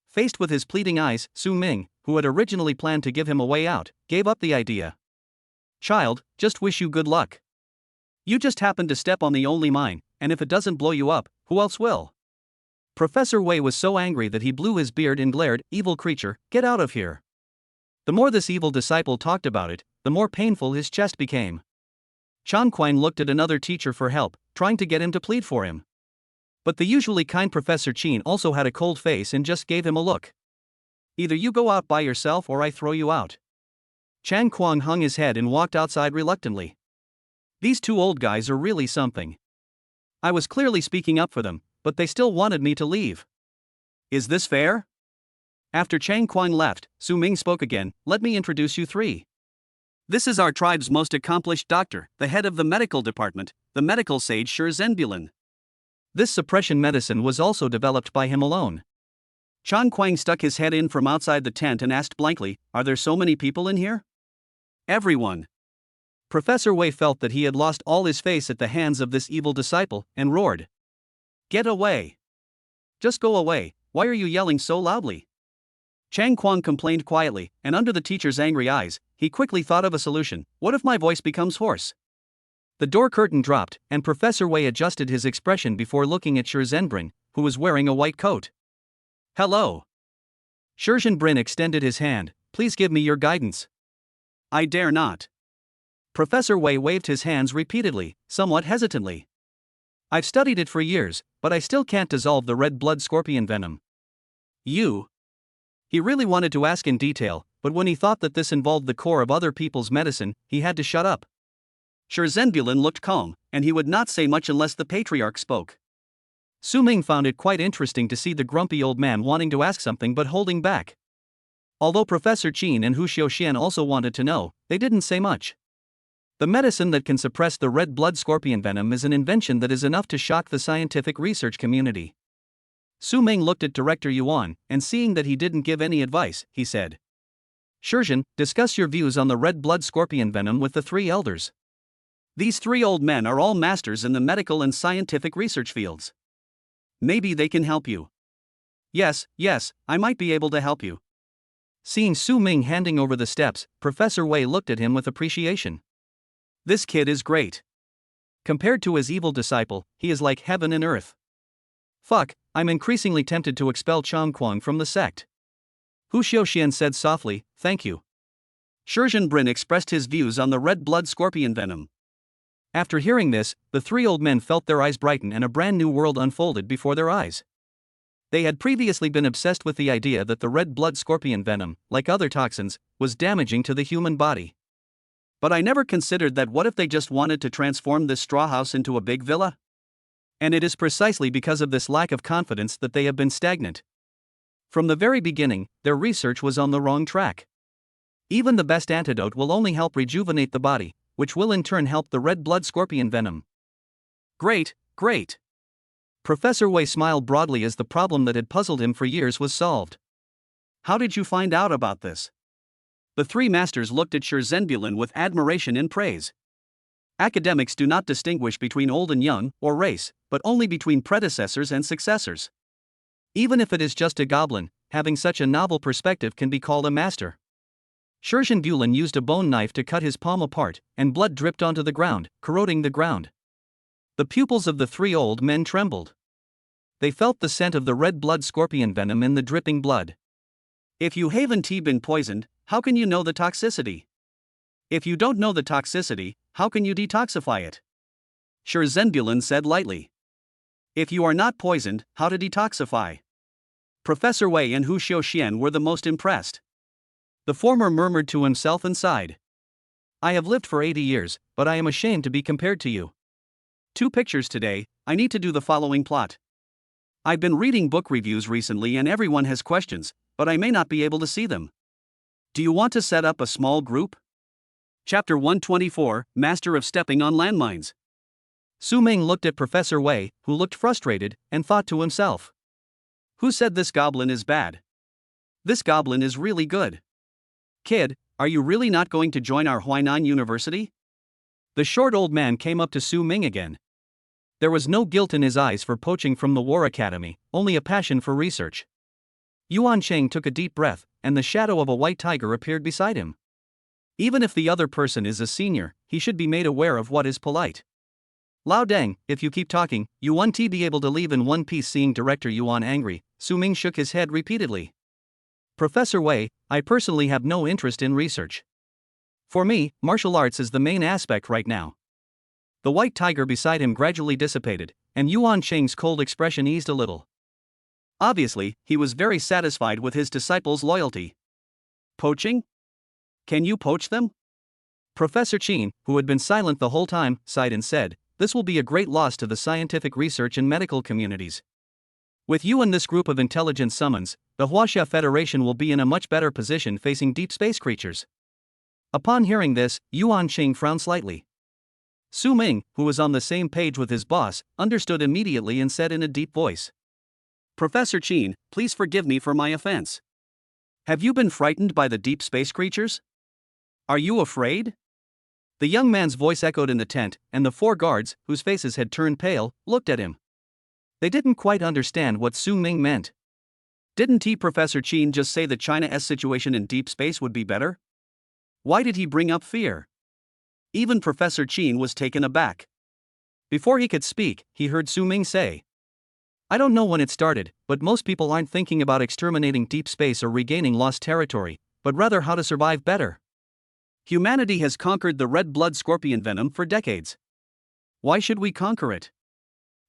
Faced with his pleading eyes, Su Ming, who had originally planned to give him a way out, gave up the idea. "Child, just wish you good luck. You just happened to step on the only mine, and if it doesn't blow you up, who else will?" Professor Wei was so angry that he blew his beard and glared, "Evil creature, get out of here." The more this evil disciple talked about it, the more painful his chest became. Chang Kuang looked at another teacher for help, trying to get him to plead for him. But the usually kind Professor Qin also had a cold face and just gave him a look. "Either you go out by yourself or I throw you out." Chang Kuang hung his head and walked outside reluctantly. These two old guys are really something. I was clearly speaking up for them, but they still wanted me to leave. Is this fair? After Chang Kuang left, Su Ming spoke again. "Let me introduce you three. This is our tribe's most accomplished doctor, the head of the medical department, the medical sage Zhenbulin. This suppression medicine was also developed by him alone." Chang Kuang stuck his head in from outside the tent and asked blankly, "Are there so many people in here?" "Everyone." Professor Wei felt that he had lost all his face at the hands of this evil disciple, and roared. "Get away! Just go away, why are you yelling so loudly?" Chang Kuang complained quietly, and under the teacher's angry eyes, he quickly thought of a solution. "What if my voice becomes hoarse?" The door curtain dropped, and Professor Wei adjusted his expression before looking at Zhenbulin, who was wearing a white coat. "Hello." Zhenbulin extended his hand. "Please give me your guidance." "I dare not." Professor Wei waved his hands repeatedly, somewhat hesitantly. "I've studied it for years, but I still can't dissolve the red blood scorpion venom." "You?" He really wanted to ask in detail, but when he thought that this involved the core of other people's medicine, he had to shut up. Zenbulin looked calm, and he would not say much unless the patriarch spoke. Su Ming found it quite interesting to see the grumpy old man wanting to ask something but holding back. Although Professor Qin and Hu Xiaoxian also wanted to know, they didn't say much. The medicine that can suppress the red blood scorpion venom is an invention that is enough to shock the scientific research community. Su Ming looked at Director Yuan, and seeing that he didn't give any advice, he said, "Shizhen, discuss your views on the red blood scorpion venom with the three elders." These three old men are all masters in the medical and scientific research fields. Maybe they can help you. Yes, I might be able to help you. Seeing Su Ming handing over the steps, Professor Wei looked at him with appreciation. This kid is great. Compared to his evil disciple, he is like heaven and earth. Fuck, I'm increasingly tempted to expel Chongquan from the sect. Hu Xiaoxian said softly, "Thank you." Shizhen Brin expressed his views on the red blood scorpion venom. After hearing this, the three old men felt their eyes brighten and a brand new world unfolded before their eyes. They had previously been obsessed with the idea that the red blood scorpion venom, like other toxins, was damaging to the human body. But I never considered that what if they just wanted to transform this straw house into a big villa? And it is precisely because of this lack of confidence that they have been stagnant. From the very beginning, their research was on the wrong track. Even the best antidote will only help rejuvenate the body, which will in turn help the red blood scorpion venom. Great. Professor Wei smiled broadly as the problem that had puzzled him for years was solved. How did you find out about this? The three masters looked at Zenbulin with admiration and praise. Academics do not distinguish between old and young, or race, but only between predecessors and successors. Even if it is just a goblin, having such a novel perspective can be called a master. Zenbulin used a bone knife to cut his palm apart, and blood dripped onto the ground, corroding the ground. The pupils of the three old men trembled. They felt the scent of the red blood scorpion venom in the dripping blood. If you haven't been poisoned, how can you know the toxicity? If you don't know the toxicity, how can you detoxify it? Zenbulin said lightly. If you are not poisoned, how to detoxify? Professor Wei and Hu Xiaoxian were the most impressed. The former murmured to himself and sighed. "I have lived for 80 years, but I am ashamed to be compared to you. 2 pictures today, I need to do the following plot. I've been reading book reviews recently and everyone has questions, but I may not be able to see them. Do you want to set up a small group?" Chapter 124, Master of Stepping on Landmines. Su Ming looked at Professor Wei, who looked frustrated, and thought to himself. Who said this goblin is bad? This goblin is really good. Kid, are you really not going to join our Huainan University? The short old man came up to Su Ming again. There was no guilt in his eyes for poaching from the War Academy, only a passion for research. Yuan Cheng took a deep breath, and the shadow of a white tiger appeared beside him. Even if the other person is a senior, he should be made aware of what is polite. Lao Deng, if you keep talking, you won't be able to leave in one piece. Seeing Director Yuan angry, Su Ming shook his head repeatedly. Professor Wei, I personally have no interest in research. For me, martial arts is the main aspect right now. The white tiger beside him gradually dissipated, and Yuan Cheng's cold expression eased a little. Obviously, he was very satisfied with his disciples' loyalty. Poaching? Can you poach them? Professor Qin, who had been silent the whole time, sighed and said, "This will be a great loss to the scientific research and medical communities. With you and this group of intelligent summons, the Huaxia Federation will be in a much better position facing deep space creatures." Upon hearing this, Yuan Cheng frowned slightly. Su Ming, who was on the same page with his boss, understood immediately and said in a deep voice, "Professor Qin, please forgive me for my offense. Have you been frightened by the deep space creatures? Are you afraid?" The young man's voice echoed in the tent, and the 4 guards, whose faces had turned pale, looked at him. They didn't quite understand what Su Ming meant. Didn't Professor Qin just say that China's situation in deep space would be better? Why did he bring up fear? Even Professor Qin was taken aback. Before he could speak, he heard Su Ming say, "I don't know when it started, but most people aren't thinking about exterminating deep space or regaining lost territory, but rather how to survive better. Humanity has conquered the red blood scorpion venom for decades. Why should we conquer it?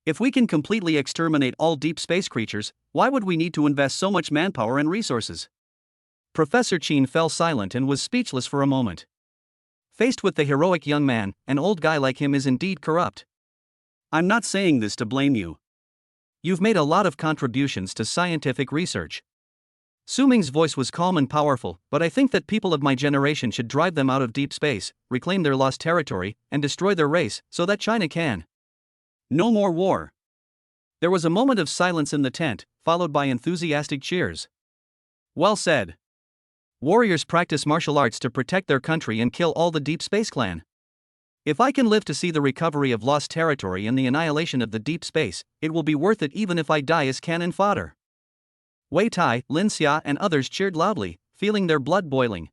If we can completely exterminate all deep space creatures, why would we need to invest so much manpower and resources?" Professor Qin fell silent and was speechless for a moment. Faced with the heroic young man, an old guy like him is indeed corrupt. I'm not saying this to blame you. You've made a lot of contributions to scientific research. Su Ming's voice was calm and powerful, but I think that people of my generation should drive them out of deep space, reclaim their lost territory, and destroy their race, so that China can. No more war. There was a moment of silence in the tent, followed by enthusiastic cheers. Well said. Warriors practice martial arts to protect their country and kill all the Deep Space Clan. If I can live to see the recovery of lost territory and the annihilation of the deep space, it will be worth it even if I die as cannon fodder. Wei Tai, Lin Xia, and others cheered loudly, feeling their blood boiling.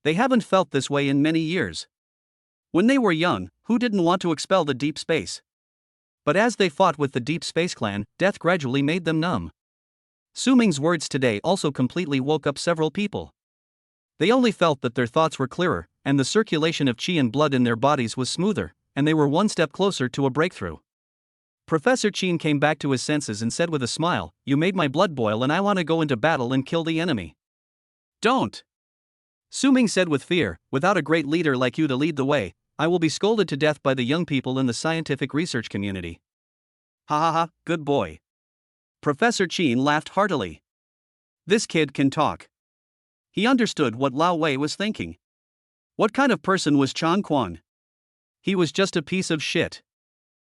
They haven't felt this way in many years. When they were young, who didn't want to expel the deep space? But as they fought with the Deep Space Clan, death gradually made them numb. Su Ming's words today also completely woke up several people. They only felt that their thoughts were clearer, and the circulation of qi and blood in their bodies was smoother, and they were one step closer to a breakthrough. Professor Qin came back to his senses and said with a smile, "You made my blood boil and I want to go into battle and kill the enemy." Don't! Su Ming said with fear, "Without a great leader like you to lead the way, I will be scolded to death by the young people in the scientific research community." Ha ha ha, good boy. Professor Qin laughed heartily. This kid can talk. He understood what Lao Wei was thinking. What kind of person was Chang Quan? He was just a piece of shit.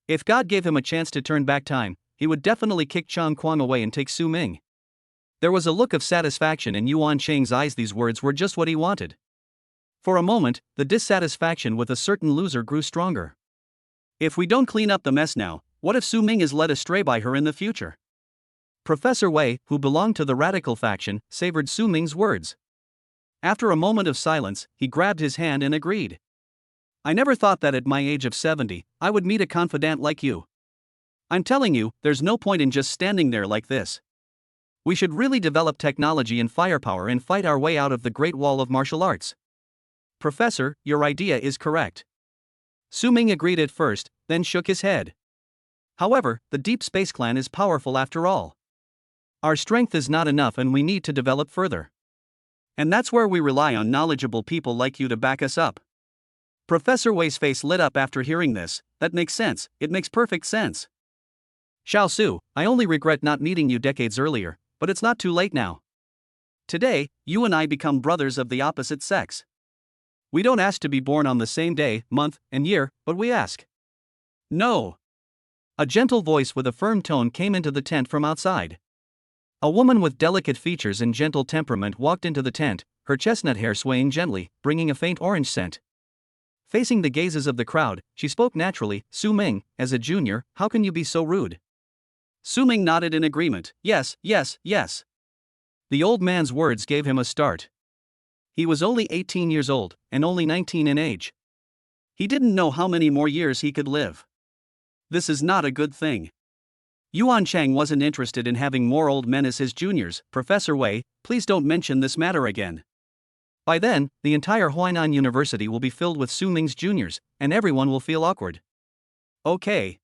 If God gave him a chance to turn back time, he would definitely kick Chang Quan away and take Su Ming. There was a look of satisfaction in Yuan Chang's eyes. These words were just what he wanted. For a moment, the dissatisfaction with a certain loser grew stronger. If we don't clean up the mess now, what if Su Ming is led astray by her in the future? Professor Wei, who belonged to the radical faction, savored Su Ming's words. After a moment of silence, he grabbed his hand and agreed. I never thought that at my age of 70, I would meet a confidant like you. I'm telling you, there's no point in just standing there like this. We should really develop technology and firepower and fight our way out of the Great Wall of martial arts. Professor, your idea is correct. Su Ming agreed at first, then shook his head. However, the Deep Space Clan is powerful after all. Our strength is not enough and we need to develop further. And that's where we rely on knowledgeable people like you to back us up. Professor Wei's face lit up after hearing this. That makes sense, it makes perfect sense. Xiao Su, I only regret not meeting you decades earlier, but it's not too late now. Today, you and I become brothers of the opposite sex. We don't ask to be born on the same day, month, and year, but we ask. No. A gentle voice with a firm tone came into the tent from outside. A woman with delicate features and gentle temperament walked into the tent, her chestnut hair swaying gently, bringing a faint orange scent. Facing the gazes of the crowd, she spoke naturally, Su Ming, as a junior, how can you be so rude? Su Ming nodded in agreement, yes, yes, yes. The old man's words gave him a start. He was only 18 years old, and only 19 in age. He didn't know how many more years he could live. This is not a good thing. Yuan Chang wasn't interested in having more old men as his juniors. Professor Wei, please don't mention this matter again. By then, the entire Huainan University will be filled with Su Ming's juniors, and everyone will feel awkward. Okay.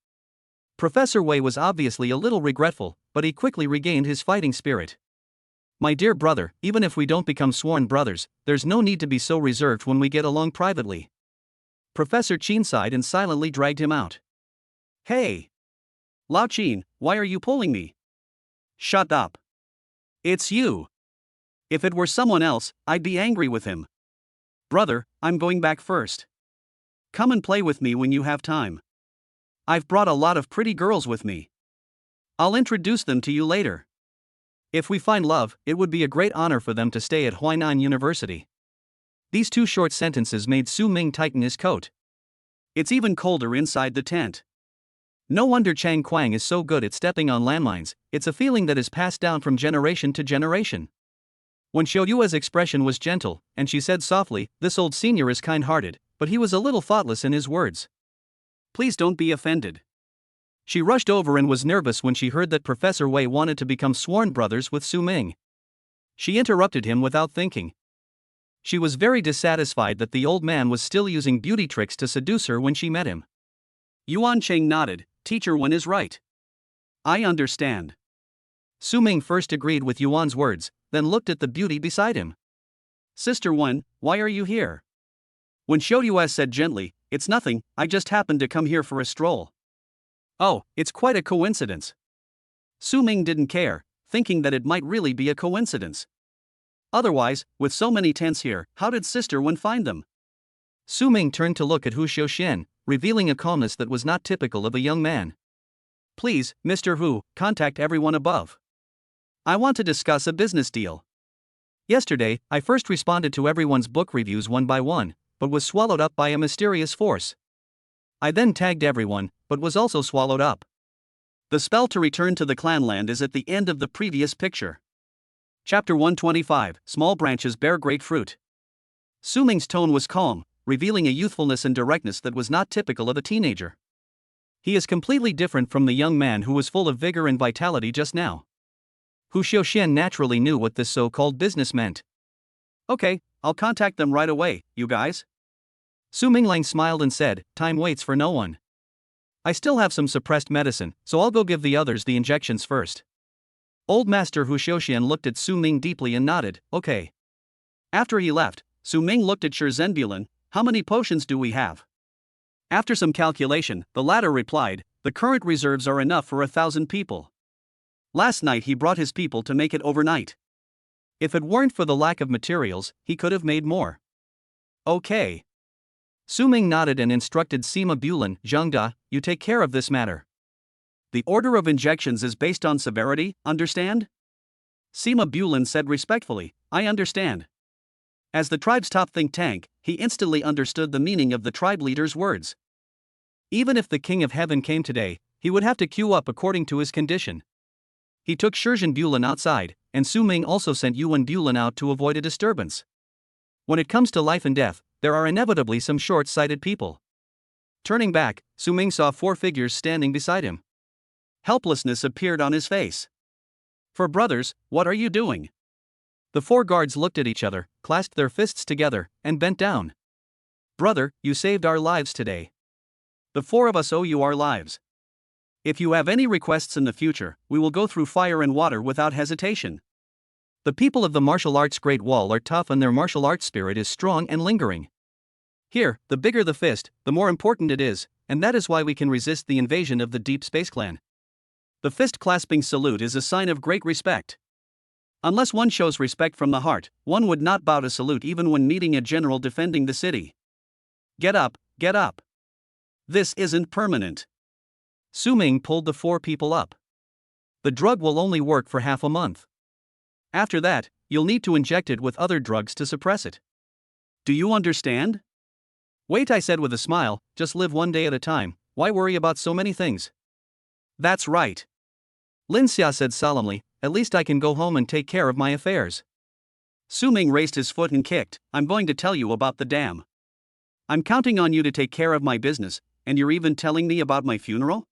Professor Wei was obviously a little regretful, but he quickly regained his fighting spirit. My dear brother, even if we don't become sworn brothers, there's no need to be so reserved when we get along privately. Professor Qin sighed and silently dragged him out. Hey! Lao Qin, why are you pulling me? Shut up. It's you. If it were someone else, I'd be angry with him. Brother, I'm going back first. Come and play with me when you have time. I've brought a lot of pretty girls with me. I'll introduce them to you later. If we find love, it would be a great honor for them to stay at Huainan University. These two short sentences made Su Ming tighten his coat. It's even colder inside the tent. No wonder Chang Kuang is so good at stepping on landmines, it's a feeling that is passed down from generation to generation. When Xiao Yue's expression was gentle, and she said softly, this old senior is kind-hearted, but he was a little thoughtless in his words. Please don't be offended. She rushed over and was nervous when she heard that Professor Wei wanted to become sworn brothers with Su Ming. She interrupted him without thinking. She was very dissatisfied that the old man was still using beauty tricks to seduce her when she met him. Yuan Cheng nodded, Teacher Wen is right. I understand. Su Ming first agreed with Yuan's words, then looked at the beauty beside him. Sister Wen, why are you here? When Shoryue said gently, "It's nothing, I just happened to come here for a stroll." "Oh, it's quite a coincidence." Su Ming didn't care, thinking that it might really be a coincidence. Otherwise, with so many tents here, how did Sister Wen find them? Su Ming turned to look at Hu Xiaoxian, revealing a calmness that was not typical of a young man. "Please, Mr. Hu, contact everyone above. I want to discuss a business deal." Yesterday, I first responded to everyone's book reviews one by one, but was swallowed up by a mysterious force. I then tagged everyone, but was also swallowed up. The spell to return to the clanland is at the end of the previous picture. Chapter 125, Small Branches Bear Great Fruit. Su Ming's tone was calm, revealing a youthfulness and directness that was not typical of a teenager. He is completely different from the young man who was full of vigor and vitality just now. Hu Xiaoxian naturally knew what this so-called business meant. "Okay, I'll contact them right away, you guys." Su Minglang smiled and said, "Time waits for no one. I still have some suppressed medicine, so I'll go give the others the injections first." Old Master Hu Xiaoxian looked at Su Ming deeply and nodded, "Okay." After he left, Su Ming looked at Shenzhenbulan. "How many potions do we have?" After some calculation, the latter replied, "The current reserves are enough for 1,000 people. Last night he brought his people to make it overnight. If it weren't for the lack of materials, he could have made more." "Okay." Su Ming nodded and instructed Sima Bulan, "Zhang Da, you take care of this matter." "The order of injections is based on severity, understand?" Sima Bulan said respectfully, "I understand." As the tribe's top think tank, he instantly understood the meaning of the tribe leader's words. Even if the King of Heaven came today, he would have to queue up according to his condition. He took Shenzhenbulan outside, and Su Ming also sent Yuan Bulan out to avoid a disturbance. When it comes to life and death, there are inevitably some short-sighted people. Turning back, Su Ming saw 4 figures standing beside him. Helplessness appeared on his face. "For brothers, what are you doing?" The 4 guards looked at each other, clasped their fists together, and bent down. "Brother, you saved our lives today. The 4 of us owe you our lives. If you have any requests in the future, we will go through fire and water without hesitation." The people of the martial arts Great Wall are tough and their martial arts spirit is strong and lingering. Here, the bigger the fist, the more important it is, and that is why we can resist the invasion of the Deep Space Clan. The fist-clasping salute is a sign of great respect. Unless one shows respect from the heart, one would not bow to salute even when meeting a general defending the city. Get up, get up. This isn't permanent." Su Ming pulled the 4 people up. "The drug will only work for half a month. After that, you'll need to inject it with other drugs to suppress it. Do you understand?" "Wait," I said with a smile, "just live one day at a time, why worry about so many things?" "That's right." Lin Xia said solemnly, "At least I can go home and take care of my affairs." Su Ming raised his foot and kicked, "I'm going to tell you about the dam. I'm counting on you to take care of my business, and you're even telling me about my funeral?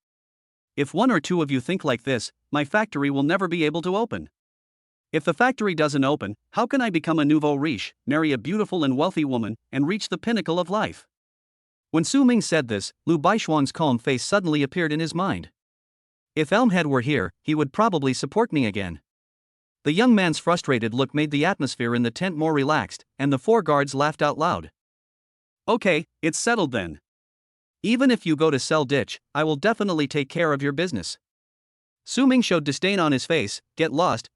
If 1 or 2 of you think like this, my factory will never be able to open. If the factory doesn't open, how can I become a nouveau riche, marry a beautiful and wealthy woman, and reach the pinnacle of life?" When Su Ming said this, Lu Baishuang's calm face suddenly appeared in his mind. If Elmhead were here, he would probably support me again. The young man's frustrated look made the atmosphere in the tent more relaxed, and the 4 guards laughed out loud. "Okay, it's settled then. Even if you go to Cell Ditch, I will definitely take care of your business." Su Ming showed disdain on his face. Get lost,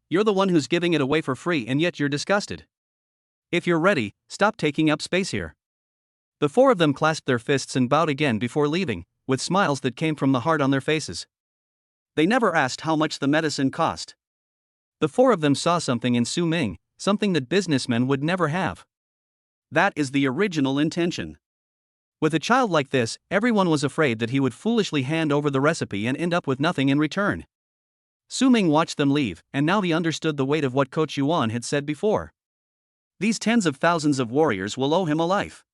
you're the one who's giving it away for free and yet you're disgusted. If you're ready, stop taking up space here." The 4 of them clasped their fists and bowed again before leaving, with smiles that came from the heart on their faces. They never asked how much the medicine cost. The 4 of them saw something in Su Ming, something that businessmen would never have. That is the original intention. With a child like this, everyone was afraid that he would foolishly hand over the recipe and end up with nothing in return. Su Ming watched them leave, and now he understood the weight of what Coach Yuan had said before. These tens of thousands of warriors will owe him a life.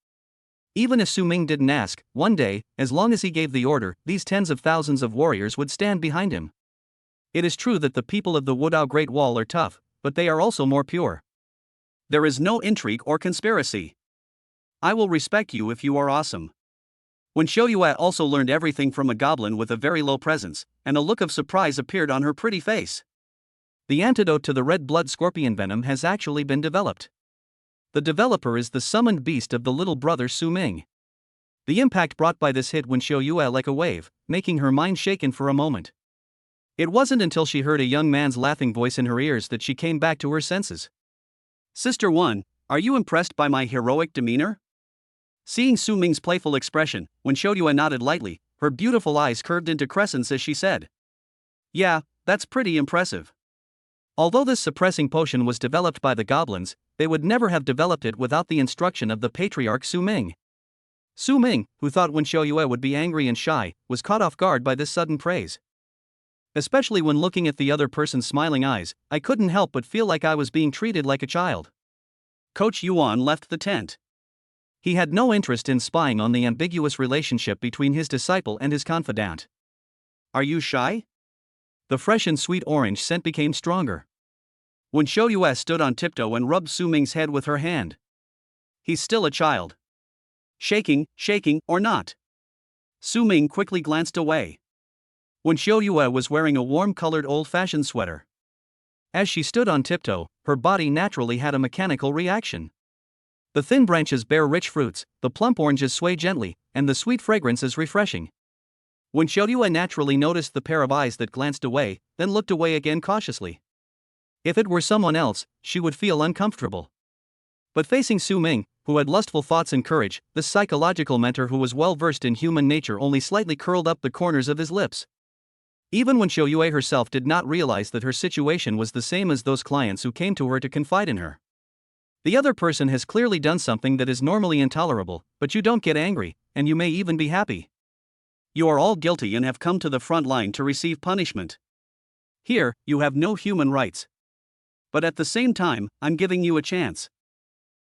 Even if Su Ming didn't ask, one day, as long as he gave the order, these tens of thousands of warriors would stand behind him. It is true that the people of the Wudao Great Wall are tough, but they are also more pure. There is no intrigue or conspiracy. I will respect you if you are awesome. When Shoryue also learned everything from a goblin with a very low presence, and a look of surprise appeared on her pretty face. The antidote to the red blood scorpion venom has actually been developed. The developer is the summoned beast of the little brother Su Ming. The impact brought by this hit went Xiao Yue like a wave, making her mind shaken for a moment. It wasn't until she heard a young man's laughing voice in her ears that she came back to her senses. Sister 1, are you impressed by my heroic demeanor? Seeing Su Ming's playful expression, when Xiao Yue nodded lightly, her beautiful eyes curved into crescents as she said, "Yeah, that's pretty impressive." Although this suppressing potion was developed by the goblins, they would never have developed it without the instruction of the patriarch Su Ming. Su Ming, who thought when Xiao Yue would be angry and shy, was caught off guard by this sudden praise. Especially when looking at the other person's smiling eyes, I couldn't help but feel like I was being treated like a child. Coach Yuan left the tent. He had no interest in spying on the ambiguous relationship between his disciple and his confidant. Are you shy? The fresh and sweet orange scent became stronger. When Xiao Yue stood on tiptoe and rubbed Su Ming's head with her hand. He's still a child. Shaking, or not. Su Ming quickly glanced away. When Xiao Yue was wearing a warm-colored old-fashioned sweater. As she stood on tiptoe, her body naturally had a mechanical reaction. The thin branches bear rich fruits, the plump oranges sway gently, and the sweet fragrance is refreshing. When Xiao Yue naturally noticed the pair of eyes that glanced away, then looked away again cautiously. If it were someone else, she would feel uncomfortable. But facing Su Ming, who had lustful thoughts and courage, the psychological mentor who was well versed in human nature only slightly curled up the corners of his lips. Even when Xiao Yue herself did not realize that her situation was the same as those clients who came to her to confide in her. The other person has clearly done something that is normally intolerable, but you don't get angry, and you may even be happy. You are all guilty and have come to the front line to receive punishment. Here, you have no human rights. But at the same time, I'm giving you a chance.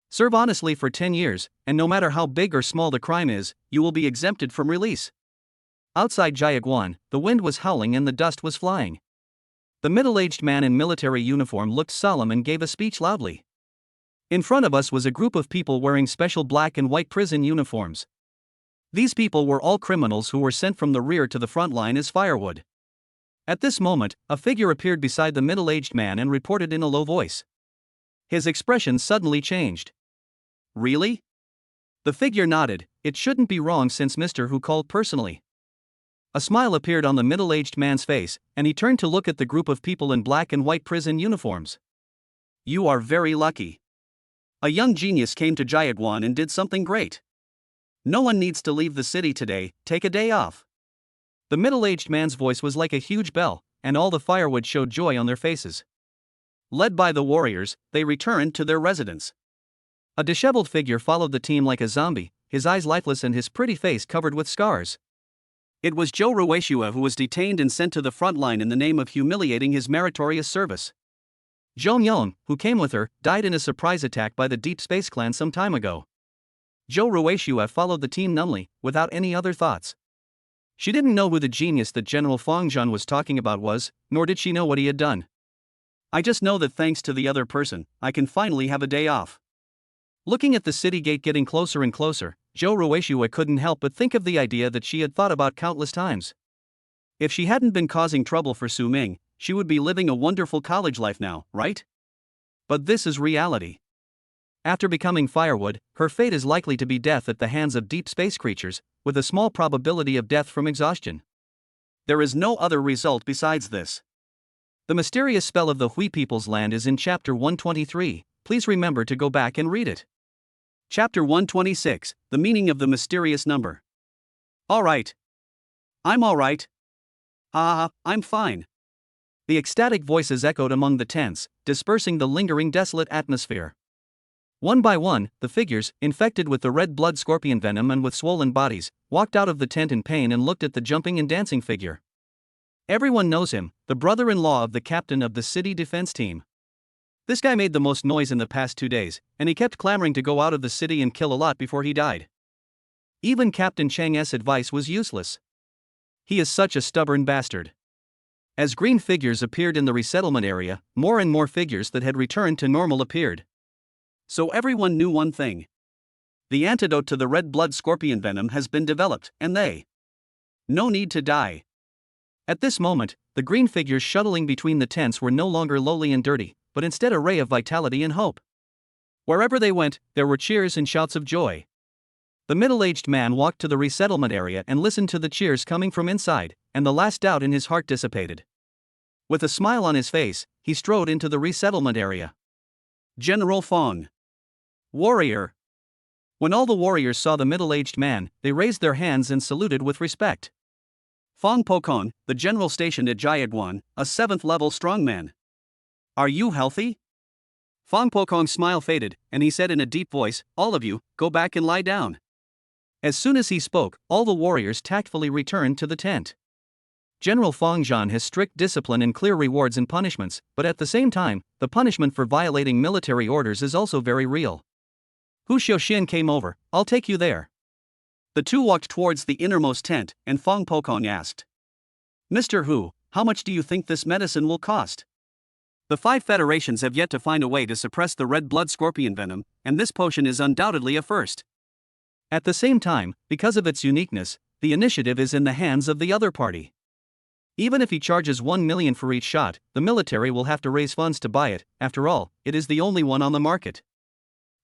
Serve honestly for 10 years, and no matter how big or small the crime is, you will be exempted from release. Outside Jiaguan, the wind was howling and the dust was flying. The middle-aged man in military uniform looked solemn and gave a speech loudly. In front of us was a group of people wearing special black and white prison uniforms. These people were all criminals who were sent from the rear to the front line as firewood. At this moment, a figure appeared beside the middle-aged man and reported in a low voice. His expression suddenly changed. Really? The figure nodded. It shouldn't be wrong since Mr. Hu called personally. A smile appeared on the middle-aged man's face, and he turned to look at the group of people in black and white prison uniforms. You are very lucky. A young genius came to Jiaguan and did something great. No one needs to leave the city today, take a day off. The middle-aged man's voice was like a huge bell, and all the firewood showed joy on their faces. Led by the warriors, they returned to their residence. A disheveled figure followed the team like a zombie, his eyes lifeless and his pretty face covered with scars. It was Zhou Ruishua who was detained and sent to the front line in the name of humiliating his meritorious service. Zhou Yon, who came with her, died in a surprise attack by the Deep Space Clan some time ago. Zhou Ruishua followed the team numbly, without any other thoughts. She didn't know who the genius that General Fangzhan was talking about was, nor did she know what he had done. I just know that thanks to the other person, I can finally have a day off. Looking at the city gate getting closer and closer, Zhou Ruishua couldn't help but think of the idea that she had thought about countless times. If she hadn't been causing trouble for Su Ming, she would be living a wonderful college life now, right? But this is reality. After becoming firewood, her fate is likely to be death at the hands of deep space creatures, with a small probability of death from exhaustion. There is no other result besides this. The mysterious spell of the Hui people's land is in chapter 123, please remember to go back and read it. Chapter 126, The Meaning of the Mysterious Number. Alright. I'm alright. I'm fine. The ecstatic voices echoed among the tents, dispersing the lingering desolate atmosphere. One by one, the figures, infected with the red blood scorpion venom and with swollen bodies, walked out of the tent in pain and looked at the jumping and dancing figure. Everyone knows him, the brother-in-law of the captain of the city defense team. This guy made the most noise in the past 2 days, and he kept clamoring to go out of the city and kill a lot before he died. Even Captain Chang's advice was useless. He is such a stubborn bastard. As green figures appeared in the resettlement area, more and more figures that had returned to normal appeared. So everyone knew one thing. The antidote to the red blood scorpion venom has been developed, and they no need to die. At this moment, the green figures shuttling between the tents were no longer lowly and dirty, but instead a ray of vitality and hope. Wherever they went, there were cheers and shouts of joy. The middle-aged man walked to the resettlement area and listened to the cheers coming from inside, and the last doubt in his heart dissipated. With a smile on his face, he strode into the resettlement area. General Fong. Warrior. When all the warriors saw the middle-aged man, they raised their hands and saluted with respect. Fong Pokong, the general stationed at Jiaguan, a 7th-level strongman. Are you healthy? Fong Pokong's smile faded, and he said in a deep voice, "All of you, go back and lie down." As soon as he spoke, all the warriors tactfully returned to the tent. General Fong Zhan has strict discipline and clear rewards and punishments, but at the same time, the punishment for violating military orders is also very real. Hu Xiaoxian came over. "I'll take you there." The two walked towards the innermost tent, and Fong Pokong asked, "Mr. Hu, how much do you think this medicine will cost?" The 5 federations have yet to find a way to suppress the red blood scorpion venom, and this potion is undoubtedly a first. At the same time, because of its uniqueness, the initiative is in the hands of the other party. Even if he charges 1 million for each shot, the military will have to raise funds to buy it. After all, it is the only one on the market.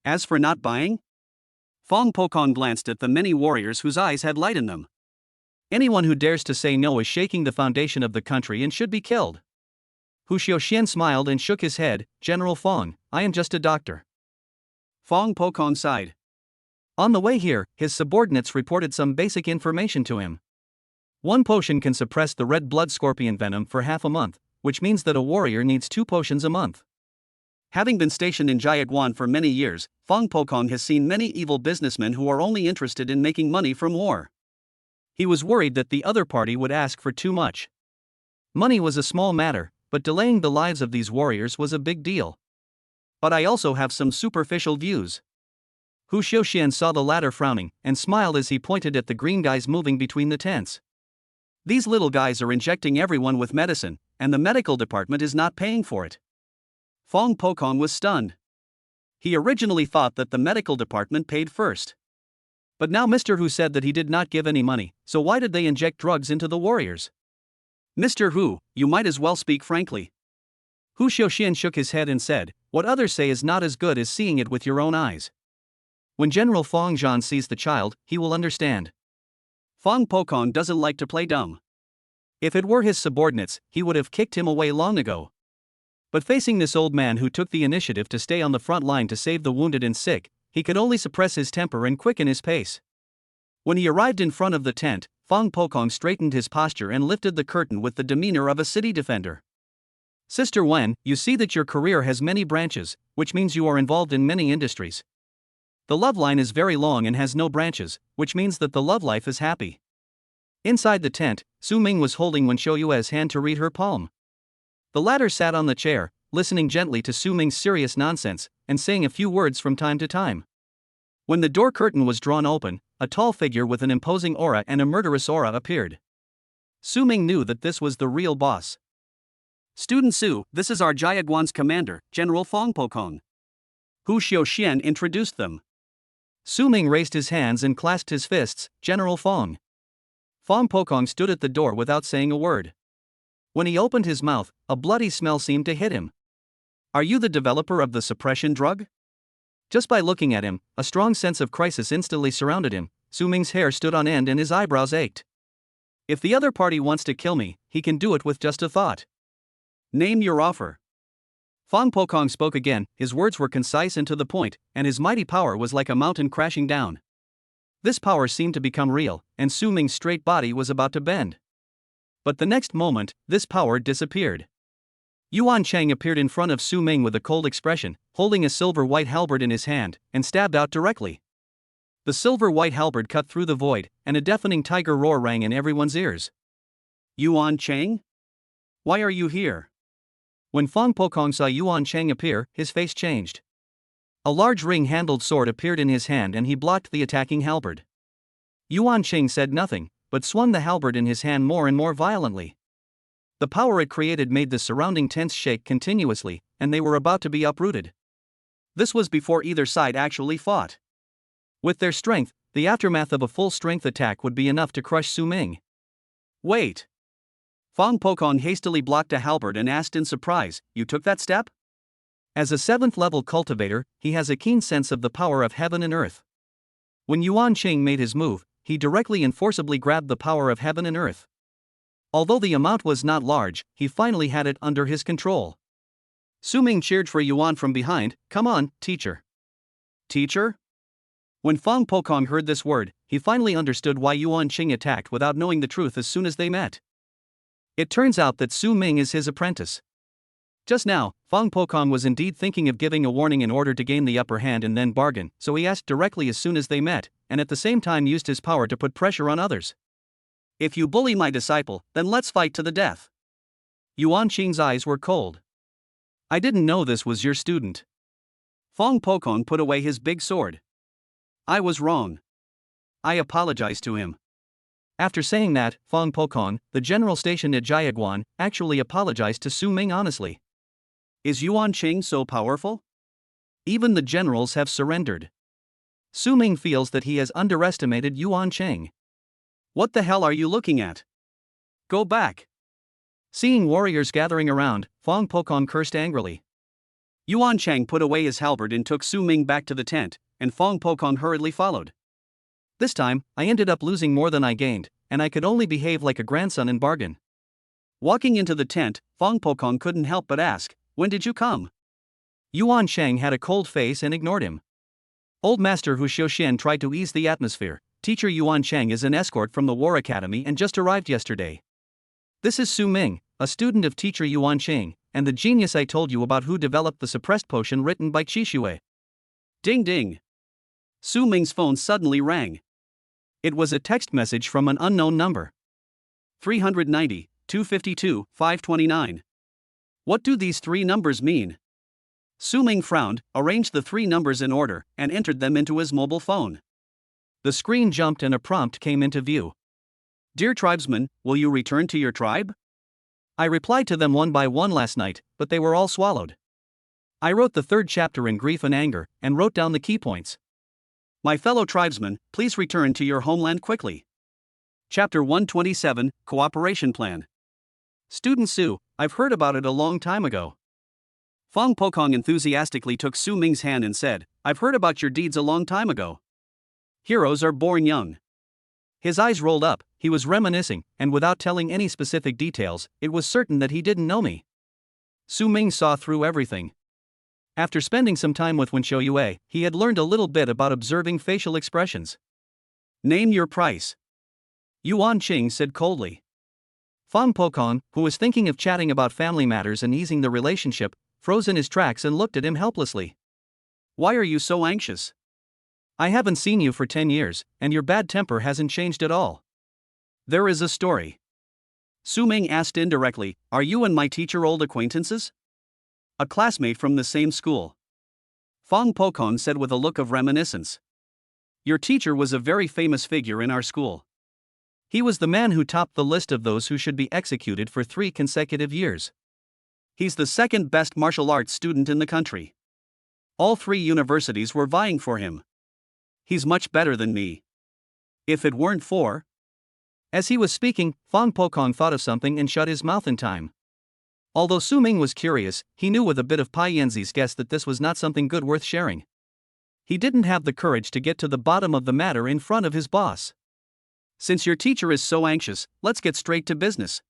As for not buying? Fong Pokong glanced at the many warriors whose eyes had light in them. Anyone who dares to say no is shaking the foundation of the country and should be killed. Hu Xiaoxian smiled and shook his head. "General Fong, I am just a doctor." Fong Pokong sighed. On the way here, his subordinates reported some basic information to him. 1 potion can suppress the red blood scorpion venom for half a month, which means that a warrior needs 2 potions a month. Having been stationed in Jiaguan for many years, Fong Pokong has seen many evil businessmen who are only interested in making money from war. He was worried that the other party would ask for too much. Money was a small matter, but delaying the lives of these warriors was a big deal. But I also have some superficial views. Hu Xiaoxian saw the latter frowning, and smiled as he pointed at the green guys moving between the tents. These little guys are injecting everyone with medicine, and the medical department is not paying for it. Fong Pokong was stunned. He originally thought that the medical department paid first. But now Mr. Hu said that he did not give any money, so why did they inject drugs into the warriors? Mr. Hu, you might as well speak frankly. Hu Xiaoxian shook his head and said, "What others say is not as good as seeing it with your own eyes." When General Fong Zhan sees the child, he will understand. Fong Pokong doesn't like to play dumb. If it were his subordinates, he would have kicked him away long ago. But facing this old man who took the initiative to stay on the front line to save the wounded and sick, he could only suppress his temper and quicken his pace. When he arrived in front of the tent, Fong Pokong straightened his posture and lifted the curtain with the demeanor of a city defender. "Sister Wen, you see that your career has many branches, which means you are involved in many industries. The love line is very long and has no branches, which means that the love life is happy." Inside the tent, Su Ming was holding Wen Shouyue's hand to read her palm. The latter sat on the chair, listening gently to Su Ming's serious nonsense, and saying a few words from time to time. When the door curtain was drawn open, a tall figure with an imposing aura and a murderous aura appeared. Su Ming knew that this was the real boss. "Student Su, this is our Jiaguan's commander, General Fong Pokong." Hu Xiaoxian introduced them. Su Ming raised his hands and clasped his fists. "General Fong." Fong Pokong stood at the door without saying a word. When he opened his mouth, a bloody smell seemed to hit him. "Are you the developer of the suppression drug?" Just by looking at him, a strong sense of crisis instantly surrounded him. Su Ming's hair stood on end and his eyebrows ached. "If the other party wants to kill me, he can do it with just a thought." "Name your offer." Fong Pokong spoke again. His words were concise and to the point, and his mighty power was like a mountain crashing down. This power seemed to become real, and Su Ming's straight body was about to bend. But the next moment, this power disappeared. Yuan Chang appeared in front of Su Ming with a cold expression, holding a silver-white halberd in his hand, and stabbed out directly. The silver-white halberd cut through the void, and a deafening tiger roar rang in everyone's ears. "Yuan Chang? Why are you here?" When Fong Pokong saw Yuan Chang appear, his face changed. A large ring-handled sword appeared in his hand and he blocked the attacking halberd. Yuan Chang said nothing, but swung the halberd in his hand more and more violently. The power it created made the surrounding tents shake continuously, and they were about to be uprooted. This was before either side actually fought. With their strength, the aftermath of a full-strength attack would be enough to crush Su Ming. "Wait." Fong Pokong hastily blocked a halberd and asked in surprise, "You took that step?" As a 7th level cultivator, he has a keen sense of the power of heaven and earth. When Yuan Ching made his move, he directly and forcibly grabbed the power of heaven and earth. Although the amount was not large, he finally had it under his control. Su Ming cheered for Yuan from behind. "Come on, teacher." Teacher? When Fang Pokong heard this word, he finally understood why Yuan Ching attacked without knowing the truth as soon as they met. It turns out that Su Ming is his apprentice. Just now, Fang Pokong was indeed thinking of giving a warning in order to gain the upper hand and then bargain, so he asked directly as soon as they met, and at the same time used his power to put pressure on others. "If you bully my disciple, then let's fight to the death." Yuan Ching's eyes were cold. "I didn't know this was your student." Fang Pokong put away his big sword. "I was wrong. I apologize to him." After saying that, Fang Pokong, the general stationed at Jiaguan, actually apologized to Su Ming honestly. Is Yuan Ching so powerful? Even the generals have surrendered. Su Ming feels that he has underestimated Yuan Ching. What the hell are you looking at? Go back. Seeing warriors gathering around, Fang Pokong cursed angrily. Yuan Chang put away his halberd and took Su Ming back to the tent, and Fang Pokong hurriedly followed. This time, I ended up losing more than I gained, and I could only behave like a grandson and bargain. Walking into the tent, Fang Pokong couldn't help but ask, "When did you come?" Yuan Chang had a cold face and ignored him. Old Master Hu Xiuxian tried to ease the atmosphere. "Teacher Yuan Chang is an escort from the War Academy and just arrived yesterday. This is Su Ming, a student of teacher Yuan Chang, and the genius I told you about who developed the suppressed potion written by Qixue." Ding ding. Su Ming's phone suddenly rang. It was a text message from an unknown number. 390, 252, 529. What do these three numbers mean? Su Ming frowned, arranged the three numbers in order, and entered them into his mobile phone. The screen jumped and a prompt came into view. "Dear tribesmen, will you return to your tribe?" I replied to them one by one last night, but they were all swallowed. I wrote the 3rd chapter in grief and anger, and wrote down the key points. My fellow tribesmen, please return to your homeland quickly. Chapter 127, Cooperation Plan. Student Su, I've heard about it a long time ago. Fang Pokong enthusiastically took Su Ming's hand and said, "I've heard about your deeds a long time ago. Heroes are born young." His eyes rolled up, he was reminiscing, and without telling any specific details, it was certain that he didn't know me. Su Ming saw through everything. After spending some time with Wen Qiuyue, he had learned a little bit about observing facial expressions. "Name your price," Yuan Ching said coldly. Fang Pokong, who was thinking of chatting about family matters and easing the relationship, froze in his tracks and looked at him helplessly. "Why are you so anxious? I haven't seen you for 10 years, and your bad temper hasn't changed at all." "There is a story." Su Ming asked indirectly, "Are you and my teacher old acquaintances?" "A classmate from the same school," Fang Pokong said with a look of reminiscence. "Your teacher was a very famous figure in our school. He was the man who topped the list of those who should be executed for 3 consecutive years. He's the 2nd best martial arts student in the country. All 3 universities were vying for him. He's much better than me. If it weren't for..." As he was speaking, Fang Pokong thought of something and shut his mouth in time. Although Su Ming was curious, he knew with a bit of Pai Yanzi's guess that this was not something good worth sharing. He didn't have the courage to get to the bottom of the matter in front of his boss. "Since your teacher is so anxious, let's get straight to business."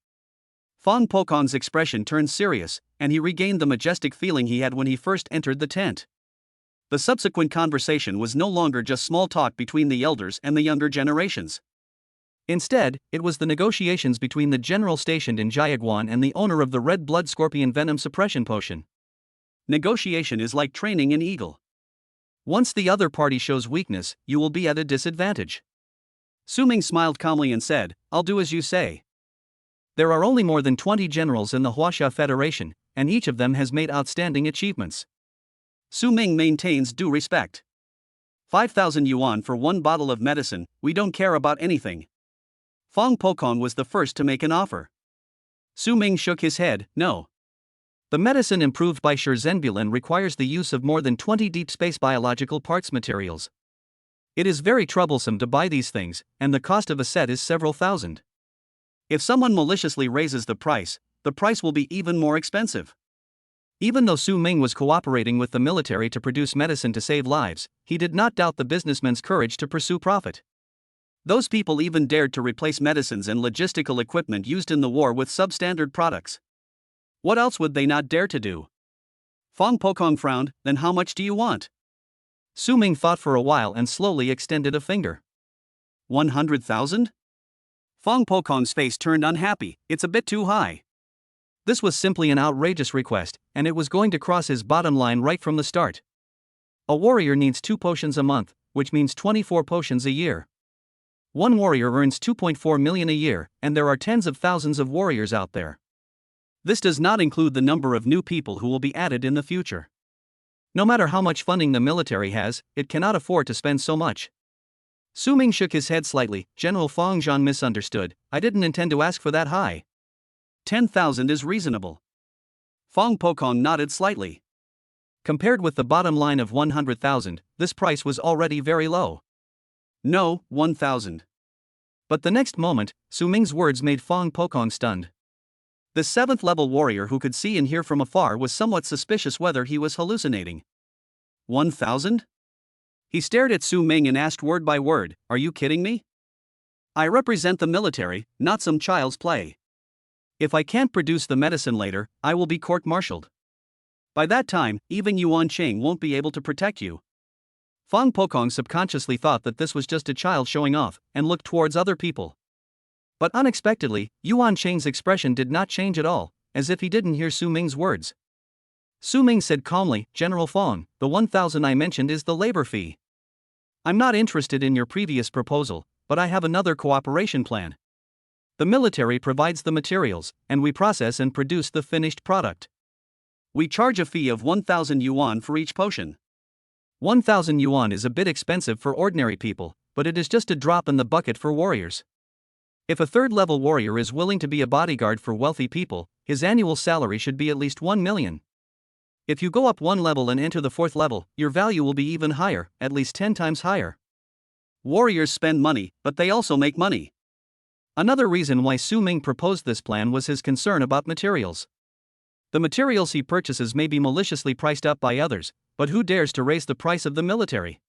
Fang Pokong's expression turned serious, and he regained the majestic feeling he had when he first entered the tent. The subsequent conversation was no longer just small talk between the elders and the younger generations. Instead, it was the negotiations between the general stationed in Jiaguan and the owner of the red blood scorpion venom suppression potion. Negotiation is like training an eagle. Once the other party shows weakness, you will be at a disadvantage. Su Ming smiled calmly and said, "I'll do as you say." There are only more than 20 generals in the Huaxia Federation, and each of them has made outstanding achievements. Su Ming maintains due respect. 5,000 yuan for 1 bottle of medicine, we don't care about anything. Fang Pokong was the first to make an offer. Su Ming shook his head, "No. The medicine improved by Shenzhenbulin requires the use of more than 20 deep space biological parts materials. It is very troublesome to buy these things, and the cost of a set is several thousand. If someone maliciously raises the price will be even more expensive." Even though Su Ming was cooperating with the military to produce medicine to save lives, he did not doubt the businessmen's courage to pursue profit. Those people even dared to replace medicines and logistical equipment used in the war with substandard products. What else would they not dare to do? Fong Pokong frowned. Then how much do you want? Su Ming thought for a while and slowly extended a finger. 100,000? Fong Pokong's face turned unhappy. It's a bit too high. This was simply an outrageous request, and it was going to cross his bottom line right from the start. A warrior needs 2 potions a month, which means 24 potions a year. One warrior earns 2.4 million a year, and there are tens of thousands of warriors out there. This does not include the number of new people who will be added in the future. No matter how much funding the military has, it cannot afford to spend so much. Su Ming shook his head slightly. General Fong Zhan misunderstood. I didn't intend to ask for that high. 10,000 is reasonable. Fong Pokong nodded slightly. Compared with the bottom line of 100,000, this price was already very low. No, 1,000. But the next moment, Su Ming's words made Fong Pokong stunned. The 7th level warrior who could see and hear from afar was somewhat suspicious whether he was hallucinating. 1,000? He stared at Su Ming and asked word by word, are you kidding me? I represent the military, not some child's play. If I can't produce the medicine later, I will be court-martialed. By that time, even Yuan Cheng won't be able to protect you. Fong Pokong subconsciously thought that this was just a child showing off, and looked towards other people. But unexpectedly, Yuan Cheng's expression did not change at all, as if he didn't hear Su Ming's words. Su Ming said calmly, General Fong, the 1,000 I mentioned is the labor fee. I'm not interested in your previous proposal, but I have another cooperation plan. The military provides the materials, and we process and produce the finished product. We charge a fee of 1,000 yuan for each potion. 1,000 yuan is a bit expensive for ordinary people, but it is just a drop in the bucket for warriors. If a 3rd-level warrior is willing to be a bodyguard for wealthy people, his annual salary should be at least 1 million. If you go up 1 level and enter the 4th level, your value will be even higher, at least 10 times higher. Warriors spend money, but they also make money. Another reason why Su Ming proposed this plan was his concern about materials. The materials he purchases may be maliciously priced up by others, but who dares to raise the price of the military?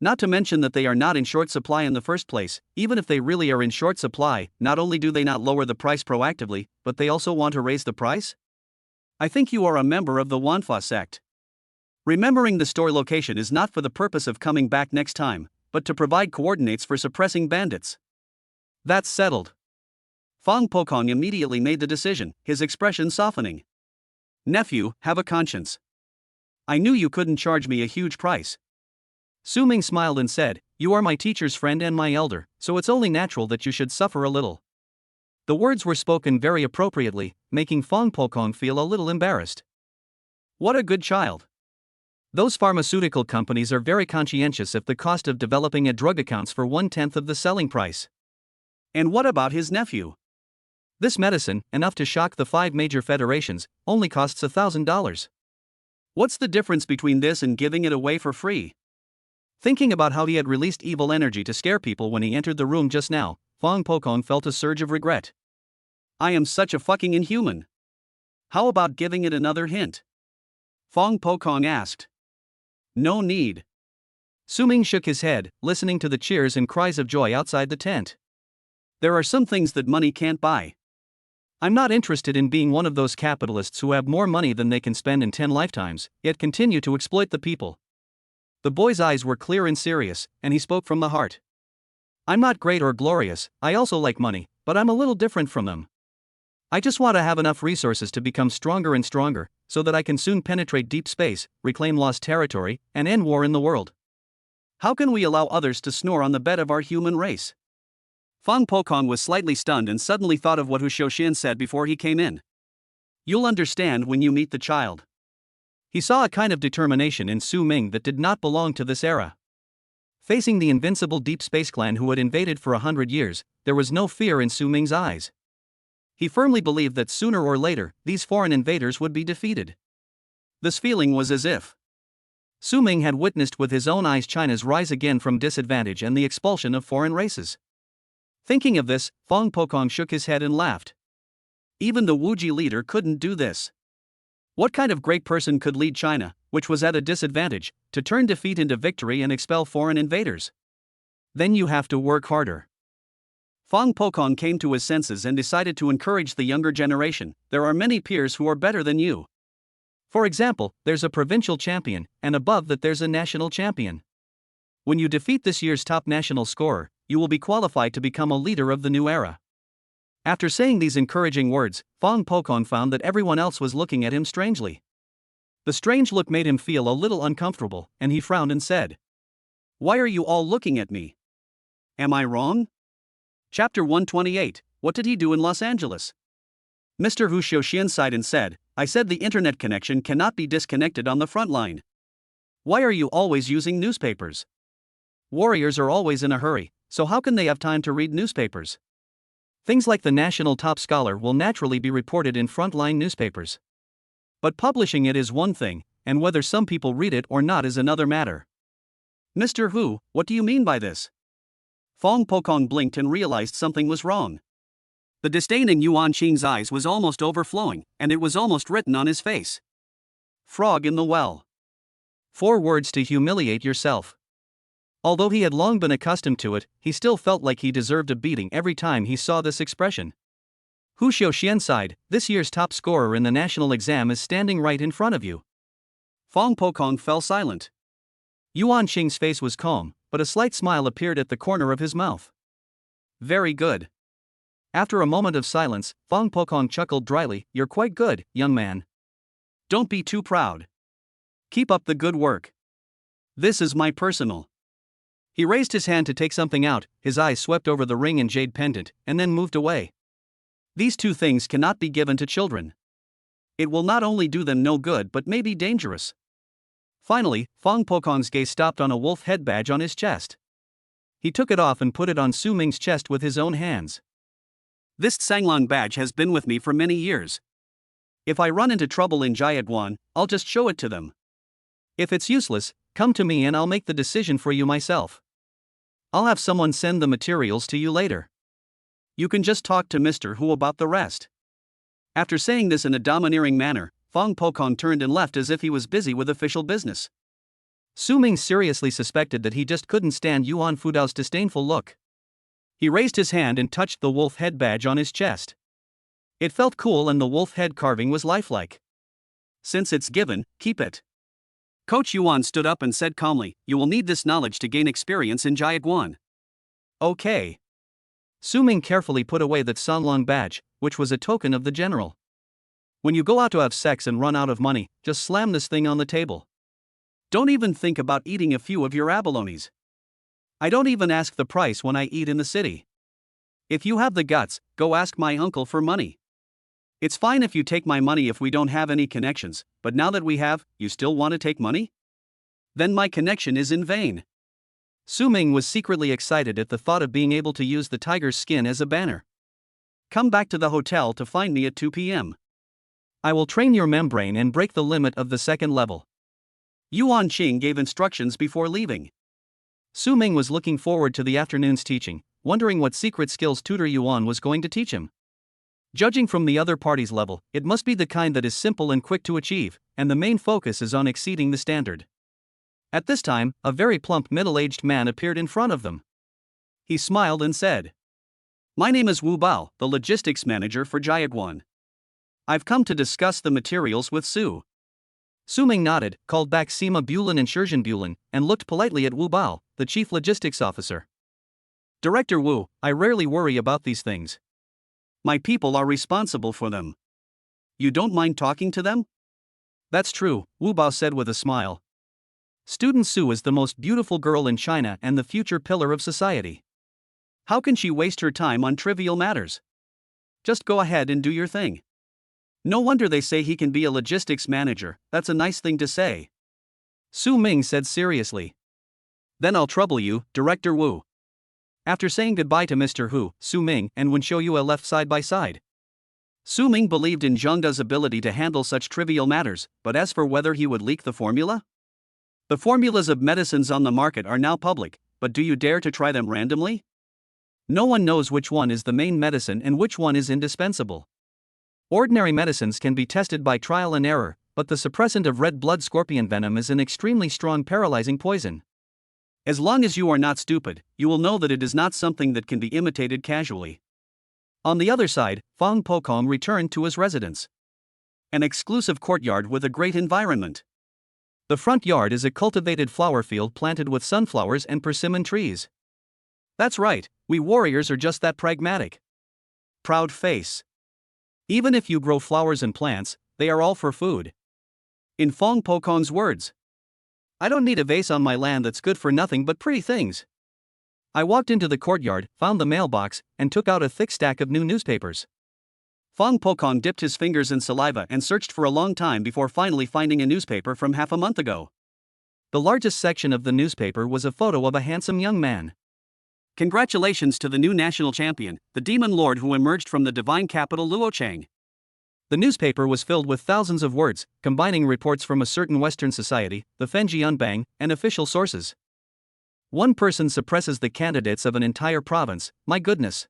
Not to mention that they are not in short supply in the first place. Even if they really are in short supply, not only do they not lower the price proactively, but they also want to raise the price? I think you are a member of the Wanfa sect. Remembering the store location is not for the purpose of coming back next time, but to provide coordinates for suppressing bandits. That's settled. Fong Pokong immediately made the decision, his expression softening. Nephew, have a conscience. I knew you couldn't charge me a huge price. Su Ming smiled and said, you are my teacher's friend and my elder, so it's only natural that you should suffer a little. The words were spoken very appropriately, making Fong Pokong feel a little embarrassed. What a good child. Those pharmaceutical companies are very conscientious if the cost of developing a drug accounts for 1/10 of the selling price. And what about his nephew? This medicine, enough to shock the 5 major federations, only costs $1,000. What's the difference between this and giving it away for free? Thinking about how he had released evil energy to scare people when he entered the room just now, Fong Pokong felt a surge of regret. I am such a fucking inhuman. How about giving it another hint? Fong Pokong asked. No need. Su Ming shook his head, listening to the cheers and cries of joy outside the tent. There are some things that money can't buy. I'm not interested in being one of those capitalists who have more money than they can spend in 10 lifetimes, yet continue to exploit the people. The boy's eyes were clear and serious, and he spoke from the heart. I'm not great or glorious, I also like money, but I'm a little different from them. I just want to have enough resources to become stronger and stronger, so that I can soon penetrate deep space, reclaim lost territory, and end war in the world. How can we allow others to snore on the bed of our human race? Fong Pokong was slightly stunned and suddenly thought of what Hu Xiaoxian said before he came in. You'll understand when you meet the child. He saw a kind of determination in Su Ming that did not belong to this era. Facing the invincible Deep Space Clan who had invaded for 100 years, there was no fear in Su Ming's eyes. He firmly believed that sooner or later, these foreign invaders would be defeated. This feeling was as if Su Ming had witnessed with his own eyes China's rise again from disadvantage and the expulsion of foreign races. Thinking of this, Fong Pokong shook his head and laughed. Even the Wuji leader couldn't do this. What kind of great person could lead China, which was at a disadvantage, to turn defeat into victory and expel foreign invaders? Then you have to work harder. Fang Pokong came to his senses and decided to encourage the younger generation. There are many peers who are better than you. For example, there's a provincial champion, and above that there's a national champion. When you defeat this year's top national scorer, you will be qualified to become a leader of the new era. After saying these encouraging words, Fang Pokong found that everyone else was looking at him strangely. The strange look made him feel a little uncomfortable, and he frowned and said, "Why are you all looking at me? Am I wrong?" Chapter 128, What did he do in Los Angeles? Mr. Hu Xiaoxian sighed and said, "I said the internet connection cannot be disconnected on the front line. Why are you always using newspapers? Warriors are always in a hurry, so how can they have time to read newspapers? Things like the national top scholar will naturally be reported in frontline newspapers. But publishing it is one thing, and whether some people read it or not is another matter." "Mr. Hu, what do you mean by this?" Fang Pokong blinked and realized something was wrong. The disdain in Yuan Qing's eyes was almost overflowing, and it was almost written on his face. Frog in the well. 4 words to humiliate yourself. Although he had long been accustomed to it, he still felt like he deserved a beating every time he saw this expression. Hu Xiaoxian sighed, "This year's top scorer in the national exam is standing right in front of you." Fang Pokong fell silent. Yuan Qing's face was calm, but a slight smile appeared at the corner of his mouth. "Very good." After a moment of silence, Fang Pokong chuckled dryly, "You're quite good, young man. Don't be too proud. Keep up the good work. This is my personal." He raised his hand to take something out, his eyes swept over the ring and jade pendant, and then moved away. These 2 things cannot be given to children. It will not only do them no good but may be dangerous. Finally, Fang Pokong's gaze stopped on a wolf head badge on his chest. He took it off and put it on Su Ming's chest with his own hands. "This Sanglong badge has been with me for many years. If I run into trouble in Jiaduan, I'll just show it to them. If it's useless, come to me and I'll make the decision for you myself. I'll have someone send the materials to you later. You can just talk to Mr. Hu about the rest." After saying this in a domineering manner, Fang Pokong turned and left as if he was busy with official business. Su Ming seriously suspected that he just couldn't stand Yuan Fudao's disdainful look. He raised his hand and touched the wolf head badge on his chest. It felt cool and the wolf head carving was lifelike. "Since it's given, keep it." Coach Yuan stood up and said calmly, "You will need this knowledge to gain experience in Jiaduan." "Okay." Su Ming carefully put away that Sanglong badge, which was a token of the general. "When you go out to have sex and run out of money, just slam this thing on the table. Don't even think about eating a few of your abalones. I don't even ask the price when I eat in the city. If you have the guts, go ask my uncle for money. It's fine if you take my money if we don't have any connections, but now that we have, you still want to take money? Then my connection is in vain." Su Ming was secretly excited at the thought of being able to use the tiger's skin as a banner. "Come back to the hotel to find me at 2 p.m. I will train your membrane and break the limit of the 2nd level." Yuan Qing gave instructions before leaving. Su Ming was looking forward to the afternoon's teaching, wondering what secret skills tutor Yuan was going to teach him. Judging from the other party's level, it must be the kind that is simple and quick to achieve, and the main focus is on exceeding the standard. At this time, a very plump middle-aged man appeared in front of them. He smiled and said, "My name is Wu Bao, the logistics manager for Jiaduan. I've come to discuss the materials with Su." Su Ming nodded, called back Sima Bulin and Shenzhen Bulin, and looked politely at Wu Bao, the chief logistics officer. "Director Wu, I rarely worry about these things. My people are responsible for them. You don't mind talking to them?" "That's true," Wu Bao said with a smile. "Student Su is the most beautiful girl in China and the future pillar of society. How can she waste her time on trivial matters? Just go ahead and do your thing. No wonder they say he can be a logistics manager, that's a nice thing to say." Su Ming said seriously. "Then I'll trouble you, Director Wu." After saying goodbye to Mr. Hu, Su Ming and Wen Xiaoyue left side by side. Su Ming believed in Zheng De's ability to handle such trivial matters, but as for whether he would leak the formula? The formulas of medicines on the market are now public, but do you dare to try them randomly? No one knows which one is the main medicine and which one is indispensable. Ordinary medicines can be tested by trial and error, but the suppressant of red blood scorpion venom is an extremely strong paralyzing poison. As long as you are not stupid, you will know that it is not something that can be imitated casually. On the other side, Fang Pokong returned to his residence. An exclusive courtyard with a great environment. The front yard is a cultivated flower field planted with sunflowers and persimmon trees. That's right, we warriors are just that pragmatic. Proud face. Even if you grow flowers and plants, they are all for food. In Fang Pokong's words, I don't need a vase on my land that's good for nothing but pretty things. I walked into the courtyard, found the mailbox, and took out a thick stack of new newspapers. Fang Pokong dipped his fingers in saliva and searched for a long time before finally finding a newspaper from half a month ago. The largest section of the newspaper was a photo of a handsome young man. Congratulations to the new national champion, the demon lord who emerged from the divine capital Luochang. The newspaper was filled with thousands of words, combining reports from a certain Western society, the Fenjianbang, and official sources. One person suppresses the candidates of an entire province, my goodness.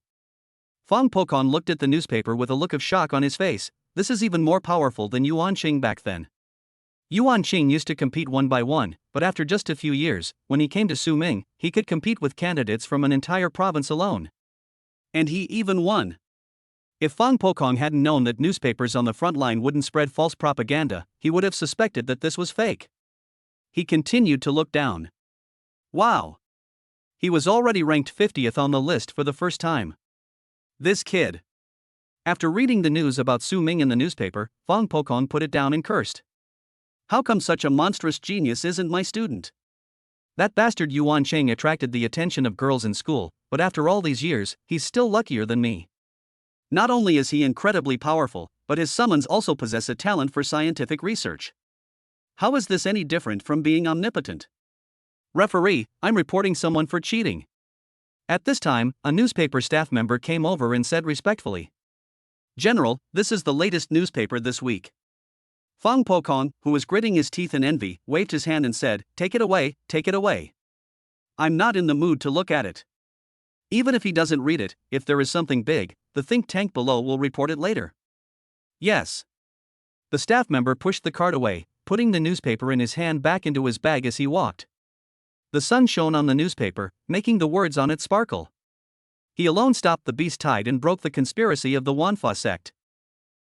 Fang Pokong looked at the newspaper with a look of shock on his face. This is even more powerful than Yuan Qing back then. Yuan Qing used to compete one by one, but after just a few years, when he came to Su Ming, he could compete with candidates from an entire province alone. And he even won. If Fang Pokong hadn't known that newspapers on the front line wouldn't spread false propaganda, he would have suspected that this was fake. He continued to look down. Wow! He was already ranked 50th on the list for the first time. This kid. After reading the news about Su Ming in the newspaper, Fang Pokong put it down and cursed. How come such a monstrous genius isn't my student? That bastard Yuan Qing attracted the attention of girls in school, but after all these years, he's still luckier than me. Not only is he incredibly powerful, but his summons also possess a talent for scientific research. How is this any different from being omnipotent? Referee, I'm reporting someone for cheating. At this time, a newspaper staff member came over and said respectfully, General, this is the latest newspaper this week. Fang Pokong, who was gritting his teeth in envy, waved his hand and said, Take it away, take it away. I'm not in the mood to look at it. Even if he doesn't read it, if there is something big, the think tank below will report it later. Yes. The staff member pushed the card away, putting the newspaper in his hand back into his bag as he walked. The sun shone on the newspaper, making the words on it sparkle. He alone stopped the beast tide and broke the conspiracy of the Wanfa sect.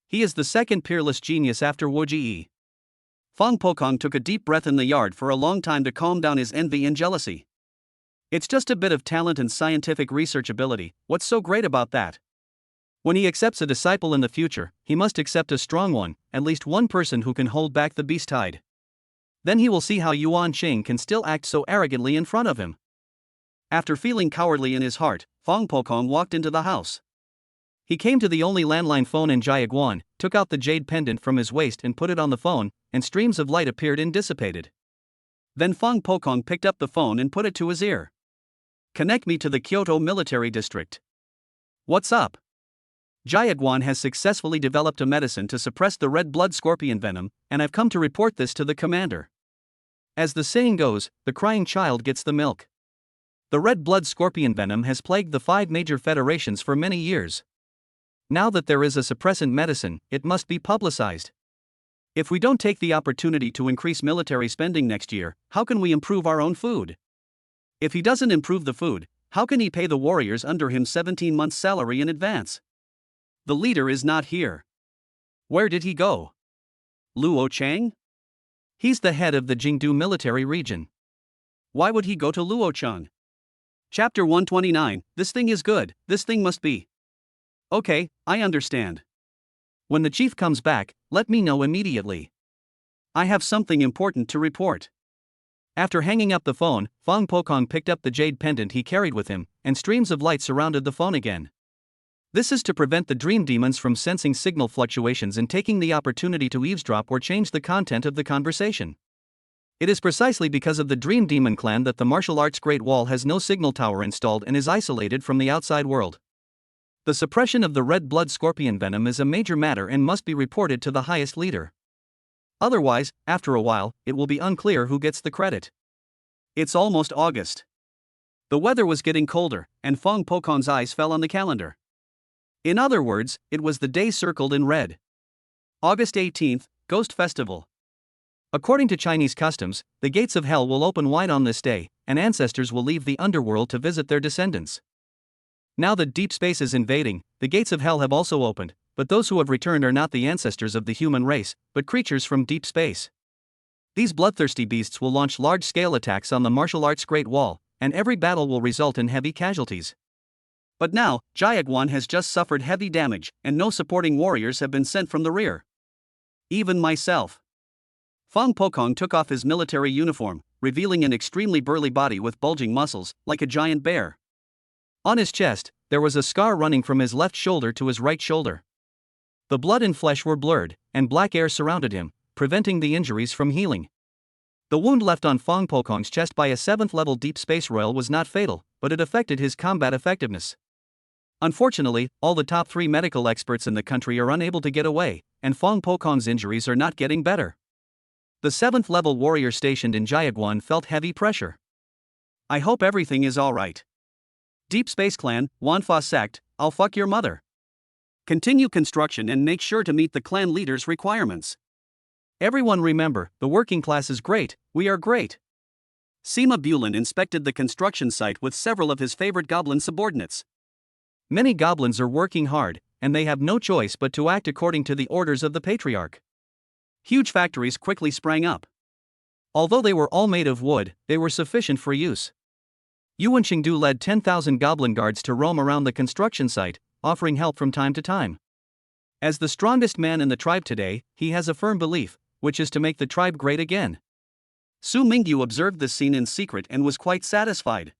He is the second peerless genius after Woji. Fang Pokong took a deep breath in the yard for a long time to calm down his envy and jealousy. It's just a bit of talent and scientific research ability, what's so great about that? When he accepts a disciple in the future, he must accept a strong one, at least one person who can hold back the beast tide. Then he will see how Yuan Qing can still act so arrogantly in front of him. After feeling cowardly in his heart, Fang Pokong walked into the house. He came to the only landline phone in Jiaguan, took out the jade pendant from his waist and put it on the phone, and streams of light appeared and dissipated. Then Fang Pokong picked up the phone and put it to his ear. Connect me to the Kyoto military district. What's up? Jiaguan has successfully developed a medicine to suppress the red blood scorpion venom, and I've come to report this to the commander. As the saying goes, the crying child gets the milk. The red blood scorpion venom has plagued the 5 major federations for many years. Now that there is a suppressant medicine, it must be publicized. If we don't take the opportunity to increase military spending next year, how can we improve our own food? If he doesn't improve the food, how can he pay the warriors under him 17 months' salary in advance? The leader is not here. Where did he go? Luochang? He's the head of the Jingdu military region. Why would he go to Luochang? Chapter 129, This thing is good, this thing must be. Okay, I understand. When the chief comes back, let me know immediately. I have something important to report. After hanging up the phone, Fang Pokong picked up the jade pendant he carried with him, and streams of light surrounded the phone again. This is to prevent the dream demons from sensing signal fluctuations and taking the opportunity to eavesdrop or change the content of the conversation. It is precisely because of the Dream Demon clan that the martial arts Great Wall has no signal tower installed and is isolated from the outside world. The suppression of the red blood scorpion venom is a major matter and must be reported to the highest leader. Otherwise, after a while, it will be unclear who gets the credit. It's almost August. The weather was getting colder, and Fang Pokong's eyes fell on the calendar. In other words, it was the day circled in red. August 18th, Ghost Festival. According to Chinese customs, the gates of hell will open wide on this day, and ancestors will leave the underworld to visit their descendants. Now that deep space is invading, the gates of hell have also opened, but those who have returned are not the ancestors of the human race, but creatures from deep space. These bloodthirsty beasts will launch large-scale attacks on the martial arts Great Wall, and every battle will result in heavy casualties. But now, Jiaguan has just suffered heavy damage, and no supporting warriors have been sent from the rear. Even myself. Fang Pokong took off his military uniform, revealing an extremely burly body with bulging muscles, like a giant bear. On his chest, there was a scar running from his left shoulder to his right shoulder. The blood and flesh were blurred, and black air surrounded him, preventing the injuries from healing. The wound left on Fang Pokong's chest by a 7th-level Deep Space Royal was not fatal, but it affected his combat effectiveness. Unfortunately, all the top 3 medical experts in the country are unable to get away, and Fang Pokong's injuries are not getting better. The 7th-level warrior stationed in Jiaguan felt heavy pressure. I hope everything is alright. Deep Space Clan, Wanfa Sect, I'll fuck your mother. Continue construction and make sure to meet the clan leader's requirements. Everyone remember, the working class is great, we are great. Sima Bulin inspected the construction site with several of his favorite goblin subordinates. Many goblins are working hard, and they have no choice but to act according to the orders of the patriarch. Huge factories quickly sprang up. Although they were all made of wood, they were sufficient for use. Yuan Qingdu led 10,000 goblin guards to roam around the construction site, offering help from time to time. As the strongest man in the tribe today, he has a firm belief, which is to make the tribe great again. Su Mingyu observed this scene in secret and was quite satisfied.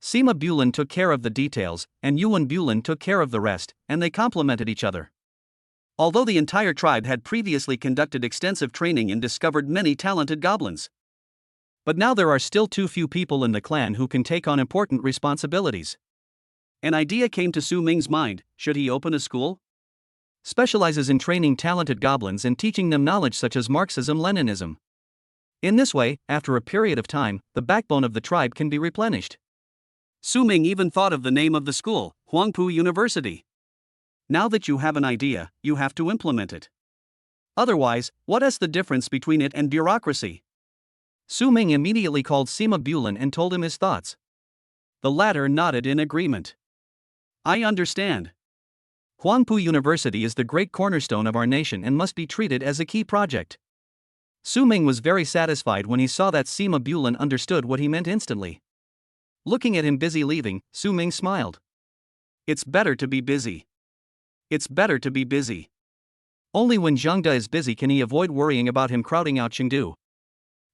Sima Bulin took care of the details, and Yuan Bulin took care of the rest, and they complemented each other. Although the entire tribe had previously conducted extensive training and discovered many talented goblins. But now there are still too few people in the clan who can take on important responsibilities. An idea came to Su Ming's mind: should he open a school? Specializes in training talented goblins and teaching them knowledge such as Marxism-Leninism. In this way, after a period of time, the backbone of the tribe can be replenished. Su Ming even thought of the name of the school, Huangpu University. Now that you have an idea, you have to implement it. Otherwise, what is the difference between it and bureaucracy? Su Ming immediately called Sima Bulin and told him his thoughts. The latter nodded in agreement. I understand. Huangpu University is the great cornerstone of our nation and must be treated as a key project. Su Ming was very satisfied when he saw that Sima Bulin understood what he meant instantly. Looking at him busy leaving, Su Ming smiled. It's better to be busy. It's better to be busy. Only when Zhang De is busy can he avoid worrying about him crowding out Chengdu.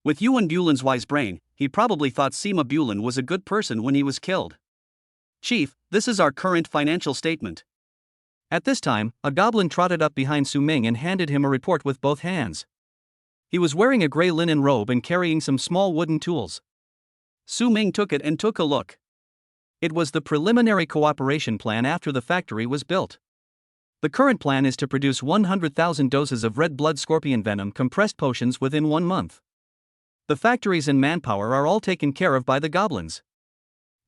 With Yuan Bulin's wise brain, he probably thought Sima Bulin was a good person when he was killed. Chief, this is our current financial statement. At this time, a goblin trotted up behind Su Ming and handed him a report with both hands. He was wearing a gray linen robe and carrying some small wooden tools. Su Ming took it and took a look. It was the preliminary cooperation plan after the factory was built. The current plan is to produce 100,000 doses of red blood scorpion venom compressed potions within 1 month. The factories and manpower are all taken care of by the goblins.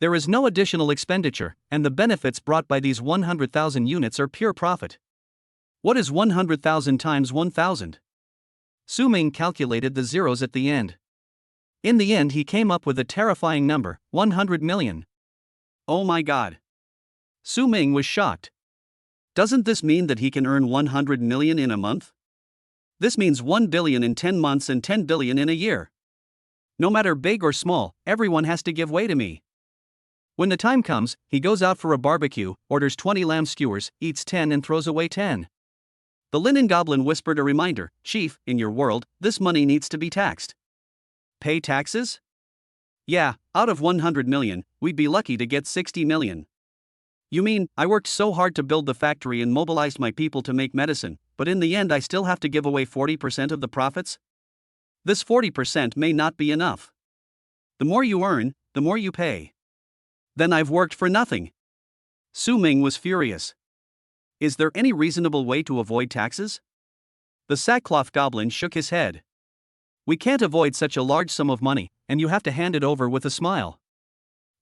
There is no additional expenditure, and the benefits brought by these 100,000 units are pure profit. What is 100,000 times 1,000? Su Ming calculated the zeros at the end. In the end, he came up with a terrifying number: 100 million. Oh my god. Su Ming was shocked. Doesn't this mean that he can earn 100 million in a month? This means 1 billion in 10 months and 10 billion in a year. No matter big or small, everyone has to give way to me. When the time comes, he goes out for a barbecue, orders 20 lamb skewers, eats 10 and throws away 10. The linen goblin whispered a reminder: Chief, in your world, this money needs to be taxed. Pay taxes? Yeah, out of 100 million, we'd be lucky to get 60 million. You mean, I worked so hard to build the factory and mobilized my people to make medicine, but in the end I still have to give away 40% of the profits? This 40% may not be enough. The more you earn, the more you pay. Then I've worked for nothing. Su Ming was furious. Is there any reasonable way to avoid taxes? The sackcloth goblin shook his head. We can't avoid such a large sum of money, and you have to hand it over with a smile.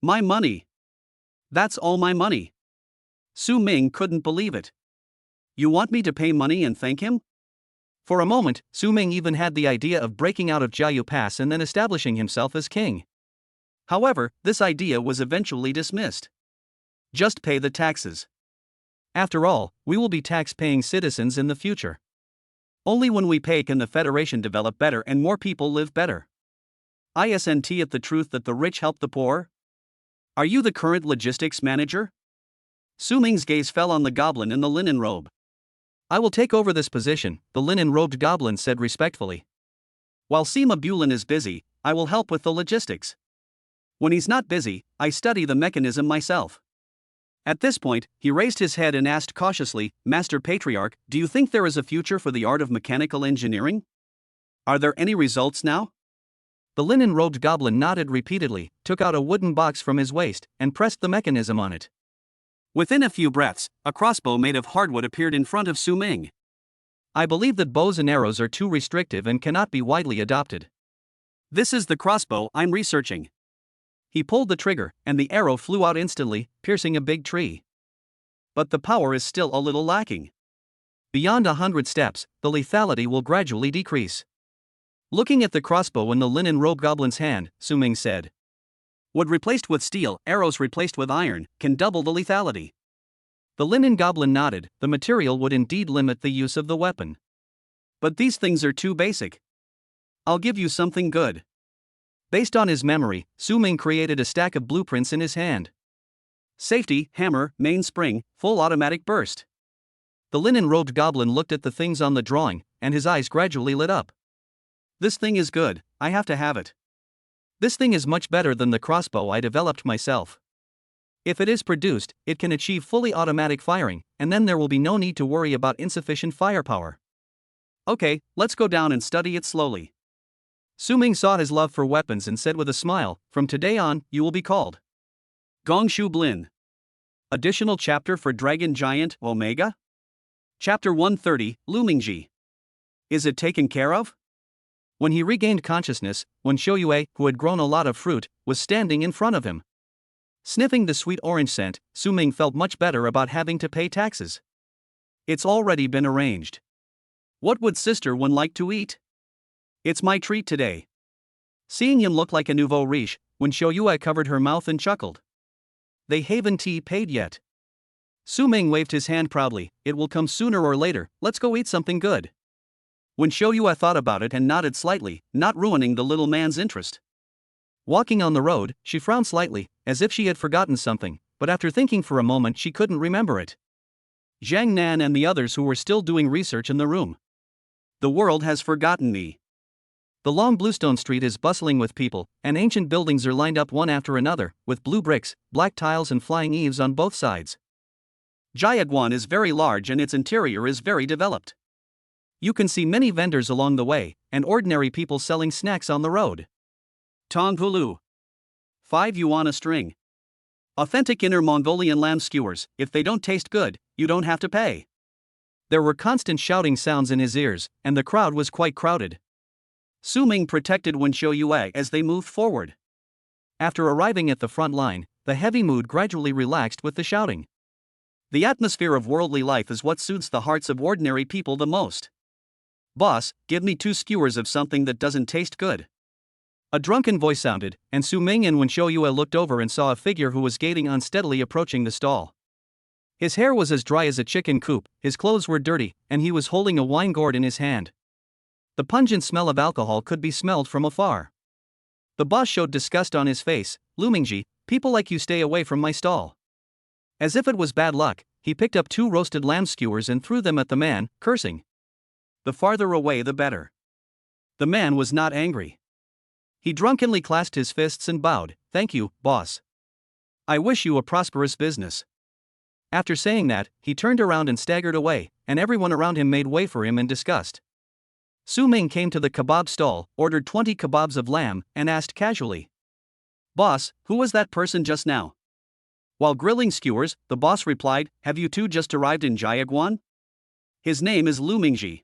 My money. That's all my money. Su Ming couldn't believe it. You want me to pay money and thank him? For a moment, Su Ming even had the idea of breaking out of Jiayu Pass and then establishing himself as king. However, this idea was eventually dismissed. Just pay the taxes. After all, we will be tax-paying citizens in the future. Only when we pay can the Federation develop better and more people live better. Isn't it the truth that the rich help the poor? Are you the current logistics manager? Su Ming's gaze fell on the goblin in the linen robe. I will take over this position, the linen-robed goblin said respectfully. While Sima Bulin is busy, I will help with the logistics. When he's not busy, I study the mechanism myself. At this point, he raised his head and asked cautiously, Master Patriarch, do you think there is a future for the art of mechanical engineering? Are there any results now? The linen-robed goblin nodded repeatedly, took out a wooden box from his waist, and pressed the mechanism on it. Within a few breaths, a crossbow made of hardwood appeared in front of Su Ming. I believe that bows and arrows are too restrictive and cannot be widely adopted. This is the crossbow I'm researching. He pulled the trigger, and the arrow flew out instantly, piercing a big tree. But the power is still a little lacking. Beyond 100 steps, the lethality will gradually decrease. Looking at the crossbow in the linen-robed goblin's hand, Su Ming said. Wood replaced with steel, arrows replaced with iron, can double the lethality. The linen goblin nodded, the material would indeed limit the use of the weapon. But these things are too basic. I'll give you something good. Based on his memory, Su Ming created a stack of blueprints in his hand. Safety, hammer, mainspring, full automatic burst. The linen-robed goblin looked at the things on the drawing, and his eyes gradually lit up. This thing is good, I have to have it. This thing is much better than the crossbow I developed myself. If it is produced, it can achieve fully automatic firing, and then there will be no need to worry about insufficient firepower. Okay, let's go down and study it slowly. Su Ming saw his love for weapons and said with a smile, from today on, you will be called Gongshu Blin. Additional chapter for Dragon Giant Omega? Chapter 130, Lumingji. Is it taken care of? When he regained consciousness, Wen Shouyue, who had grown a lot of fruit, was standing in front of him. Sniffing the sweet orange scent, Su Ming felt much better about having to pay taxes. It's already been arranged. What would Sister Wen like to eat? It's my treat today. Seeing him look like a nouveau riche, Wen Shouyue covered her mouth and chuckled. They haven't paid yet. Su Ming waved his hand proudly, it will come sooner or later, let's go eat something good. When Shouyue thought about it and nodded slightly, not ruining the little man's interest. Walking on the road, she frowned slightly, as if she had forgotten something, but after thinking for a moment she couldn't remember it. Zhang Nan and the others who were still doing research in the room. The world has forgotten me. The long bluestone street is bustling with people, and ancient buildings are lined up one after another, with blue bricks, black tiles and flying eaves on both sides. Jiaguan is very large and its interior is very developed. You can see many vendors along the way, and ordinary people selling snacks on the road. Tong Hulu. 5 yuan a string. Authentic Inner Mongolian lamb skewers, if they don't taste good, you don't have to pay. There were constant shouting sounds in his ears, and the crowd was quite crowded. Su Ming protected Wen Shouyue as they moved forward. After arriving at the front line, the heavy mood gradually relaxed with the shouting. The atmosphere of worldly life is what soothes the hearts of ordinary people the most. Boss, give me 2 skewers of something that doesn't taste good. A drunken voice sounded, and Su Ming and Wen Shouyue looked over and saw a figure who was gaining unsteadily approaching the stall. His hair was as dry as a chicken coop, his clothes were dirty, and he was holding a wine gourd in his hand. The pungent smell of alcohol could be smelled from afar. The boss showed disgust on his face. Lumingji, people like you stay away from my stall. As if it was bad luck, he picked up 2 roasted lamb skewers and threw them at the man, cursing. The farther away the better. The man was not angry. He drunkenly clasped his fists and bowed, thank you, boss. I wish you a prosperous business. After saying that, he turned around and staggered away, and everyone around him made way for him in disgust. Su Ming came to the kebab stall, ordered 20 kebabs of lamb, and asked casually. Boss, who was that person just now? While grilling skewers, the boss replied, have you 2 just arrived in Jiaguan? His name is Lumingji.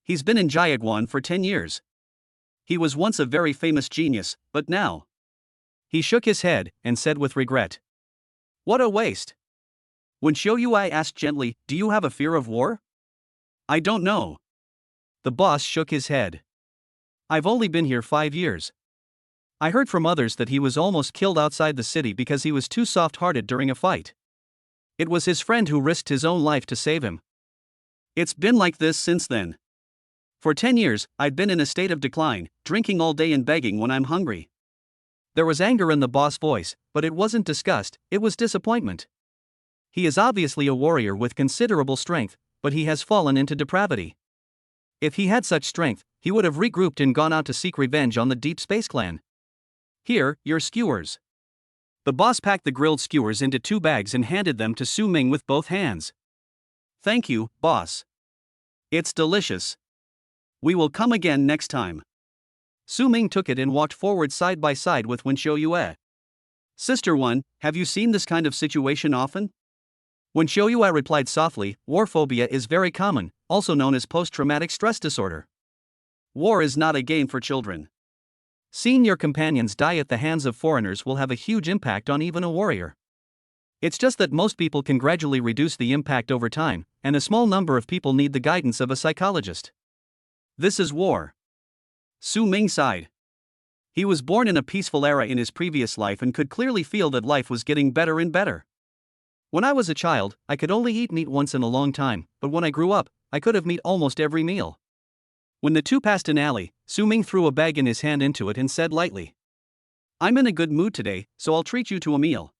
He's been in Jiaguan for 10 years. He was once a very famous genius, but now. He shook his head and said with regret. What a waste. When Shouyue asked gently, do you have a fear of war? I don't know. The boss shook his head. I've only been here 5 years. I heard from others that he was almost killed outside the city because he was too soft-hearted during a fight. It was his friend who risked his own life to save him. It's been like this since then. For 10 years, I'd been in a state of decline, drinking all day and begging when I'm hungry. There was anger in the boss' voice, but it wasn't disgust, it was disappointment. He is obviously a warrior with considerable strength, but he has fallen into depravity. If he had such strength, he would have regrouped and gone out to seek revenge on the Deep Space Clan. Here, your skewers. The boss packed the grilled skewers into 2 bags and handed them to Su Ming with both hands. Thank you, boss. It's delicious. We will come again next time. Su Ming took it and walked forward side by side with Wen Xiaoyue. Sister One, have you seen this kind of situation often? Wen Xiaoyue replied softly, war phobia is very common, also known as post-traumatic stress disorder. War is not a game for children. Seeing your companions die at the hands of foreigners will have a huge impact on even a warrior. It's just that most people can gradually reduce the impact over time, and a small number of people need the guidance of a psychologist. This is war. Su Ming sighed. He was born in a peaceful era in his previous life and could clearly feel that life was getting better and better. When I was a child, I could only eat meat once in a long time, but when I grew up, I could have meat almost every meal. When the two passed an alley, Su Ming threw a bag in his hand into it and said lightly, I'm in a good mood today, so I'll treat you to a meal.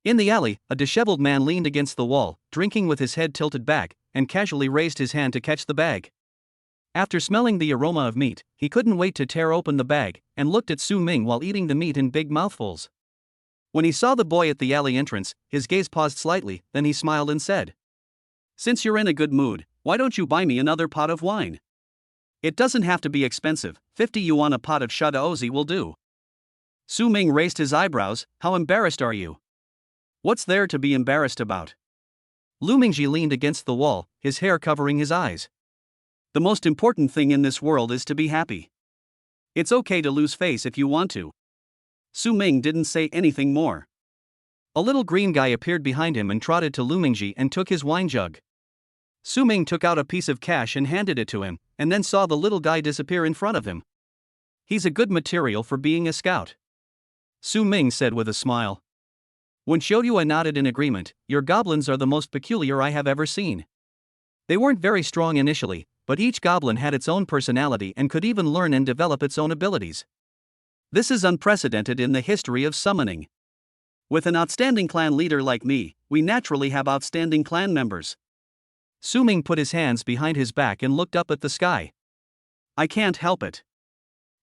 In the alley, a disheveled man leaned against the wall, drinking with his head tilted back, and casually raised his hand to catch the bag. After smelling the aroma of meat, he couldn't wait to tear open the bag, and looked at Su Ming while eating the meat in big mouthfuls. When he saw the boy at the alley entrance, his gaze paused slightly, then he smiled and said, Since you're in a good mood, why don't you buy me another pot of wine? It doesn't have to be expensive, 50 yuan a pot of Shadaozi will do. Su Ming raised his eyebrows, how embarrassed are you? What's there to be embarrassed about? Lu Mingji leaned against the wall, his hair covering his eyes. The most important thing in this world is to be happy. It's okay to lose face if you want to. Su Ming didn't say anything more. A little green guy appeared behind him and trotted to Lu Mingji and took his wine jug. Su Ming took out a piece of cash and handed it to him, and then saw the little guy disappear in front of him. He's a good material for being a scout, Su Ming said with a smile. When Xiaoyue nodded in agreement, your goblins are the most peculiar I have ever seen. They weren't very strong initially, but each goblin had its own personality and could even learn and develop its own abilities. This is unprecedented in the history of summoning. With an outstanding clan leader like me, we naturally have outstanding clan members. Su Ming put his hands behind his back and looked up at the sky. I can't help it.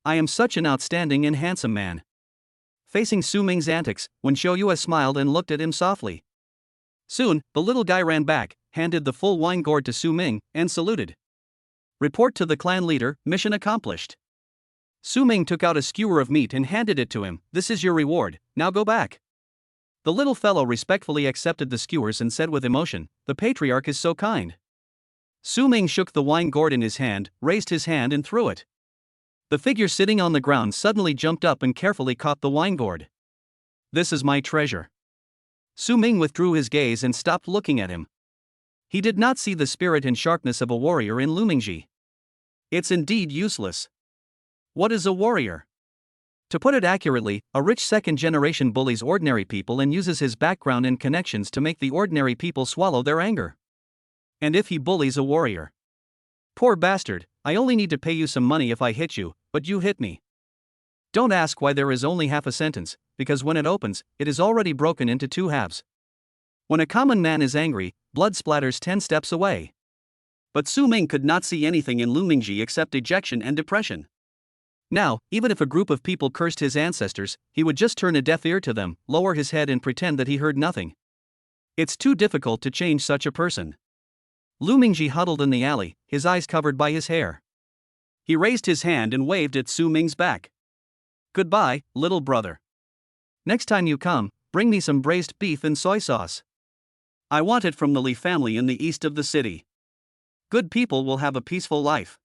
I am such an outstanding and handsome man. Facing Su Ming's antics, Wen Xiaoyue smiled and looked at him softly. Soon, the little guy ran back, handed the full wine gourd to Su Ming, and saluted. Report to the clan leader, mission accomplished. Su Ming took out a skewer of meat and handed it to him. This is your reward, now go back. The little fellow respectfully accepted the skewers and said with emotion, the patriarch is so kind. Su Ming shook the wine gourd in his hand, raised his hand and threw it. The figure sitting on the ground suddenly jumped up and carefully caught the wine gourd. This is my treasure. Su Ming withdrew his gaze and stopped looking at him. He did not see the spirit and sharpness of a warrior in Lu Mingji. It's indeed useless. What is a warrior? To put it accurately, a rich second-generation bullies ordinary people and uses his background and connections to make the ordinary people swallow their anger. And if he bullies a warrior? Poor bastard, I only need to pay you some money if I hit you, but you hit me. Don't ask why there is only half a sentence, because when it opens, it is already broken into 2 halves. When a common man is angry, blood splatters 10 steps away. But Su Ming could not see anything in Lu Mingji except dejection and depression. Now, even if a group of people cursed his ancestors, he would just turn a deaf ear to them, lower his head and pretend that he heard nothing. It's too difficult to change such a person. Lu Mingji huddled in the alley, his eyes covered by his hair. He raised his hand and waved at Su Ming's back. Goodbye, little brother. Next time you come, bring me some braised beef and soy sauce. I want it from the Li family in the east of the city. Good people will have a peaceful life.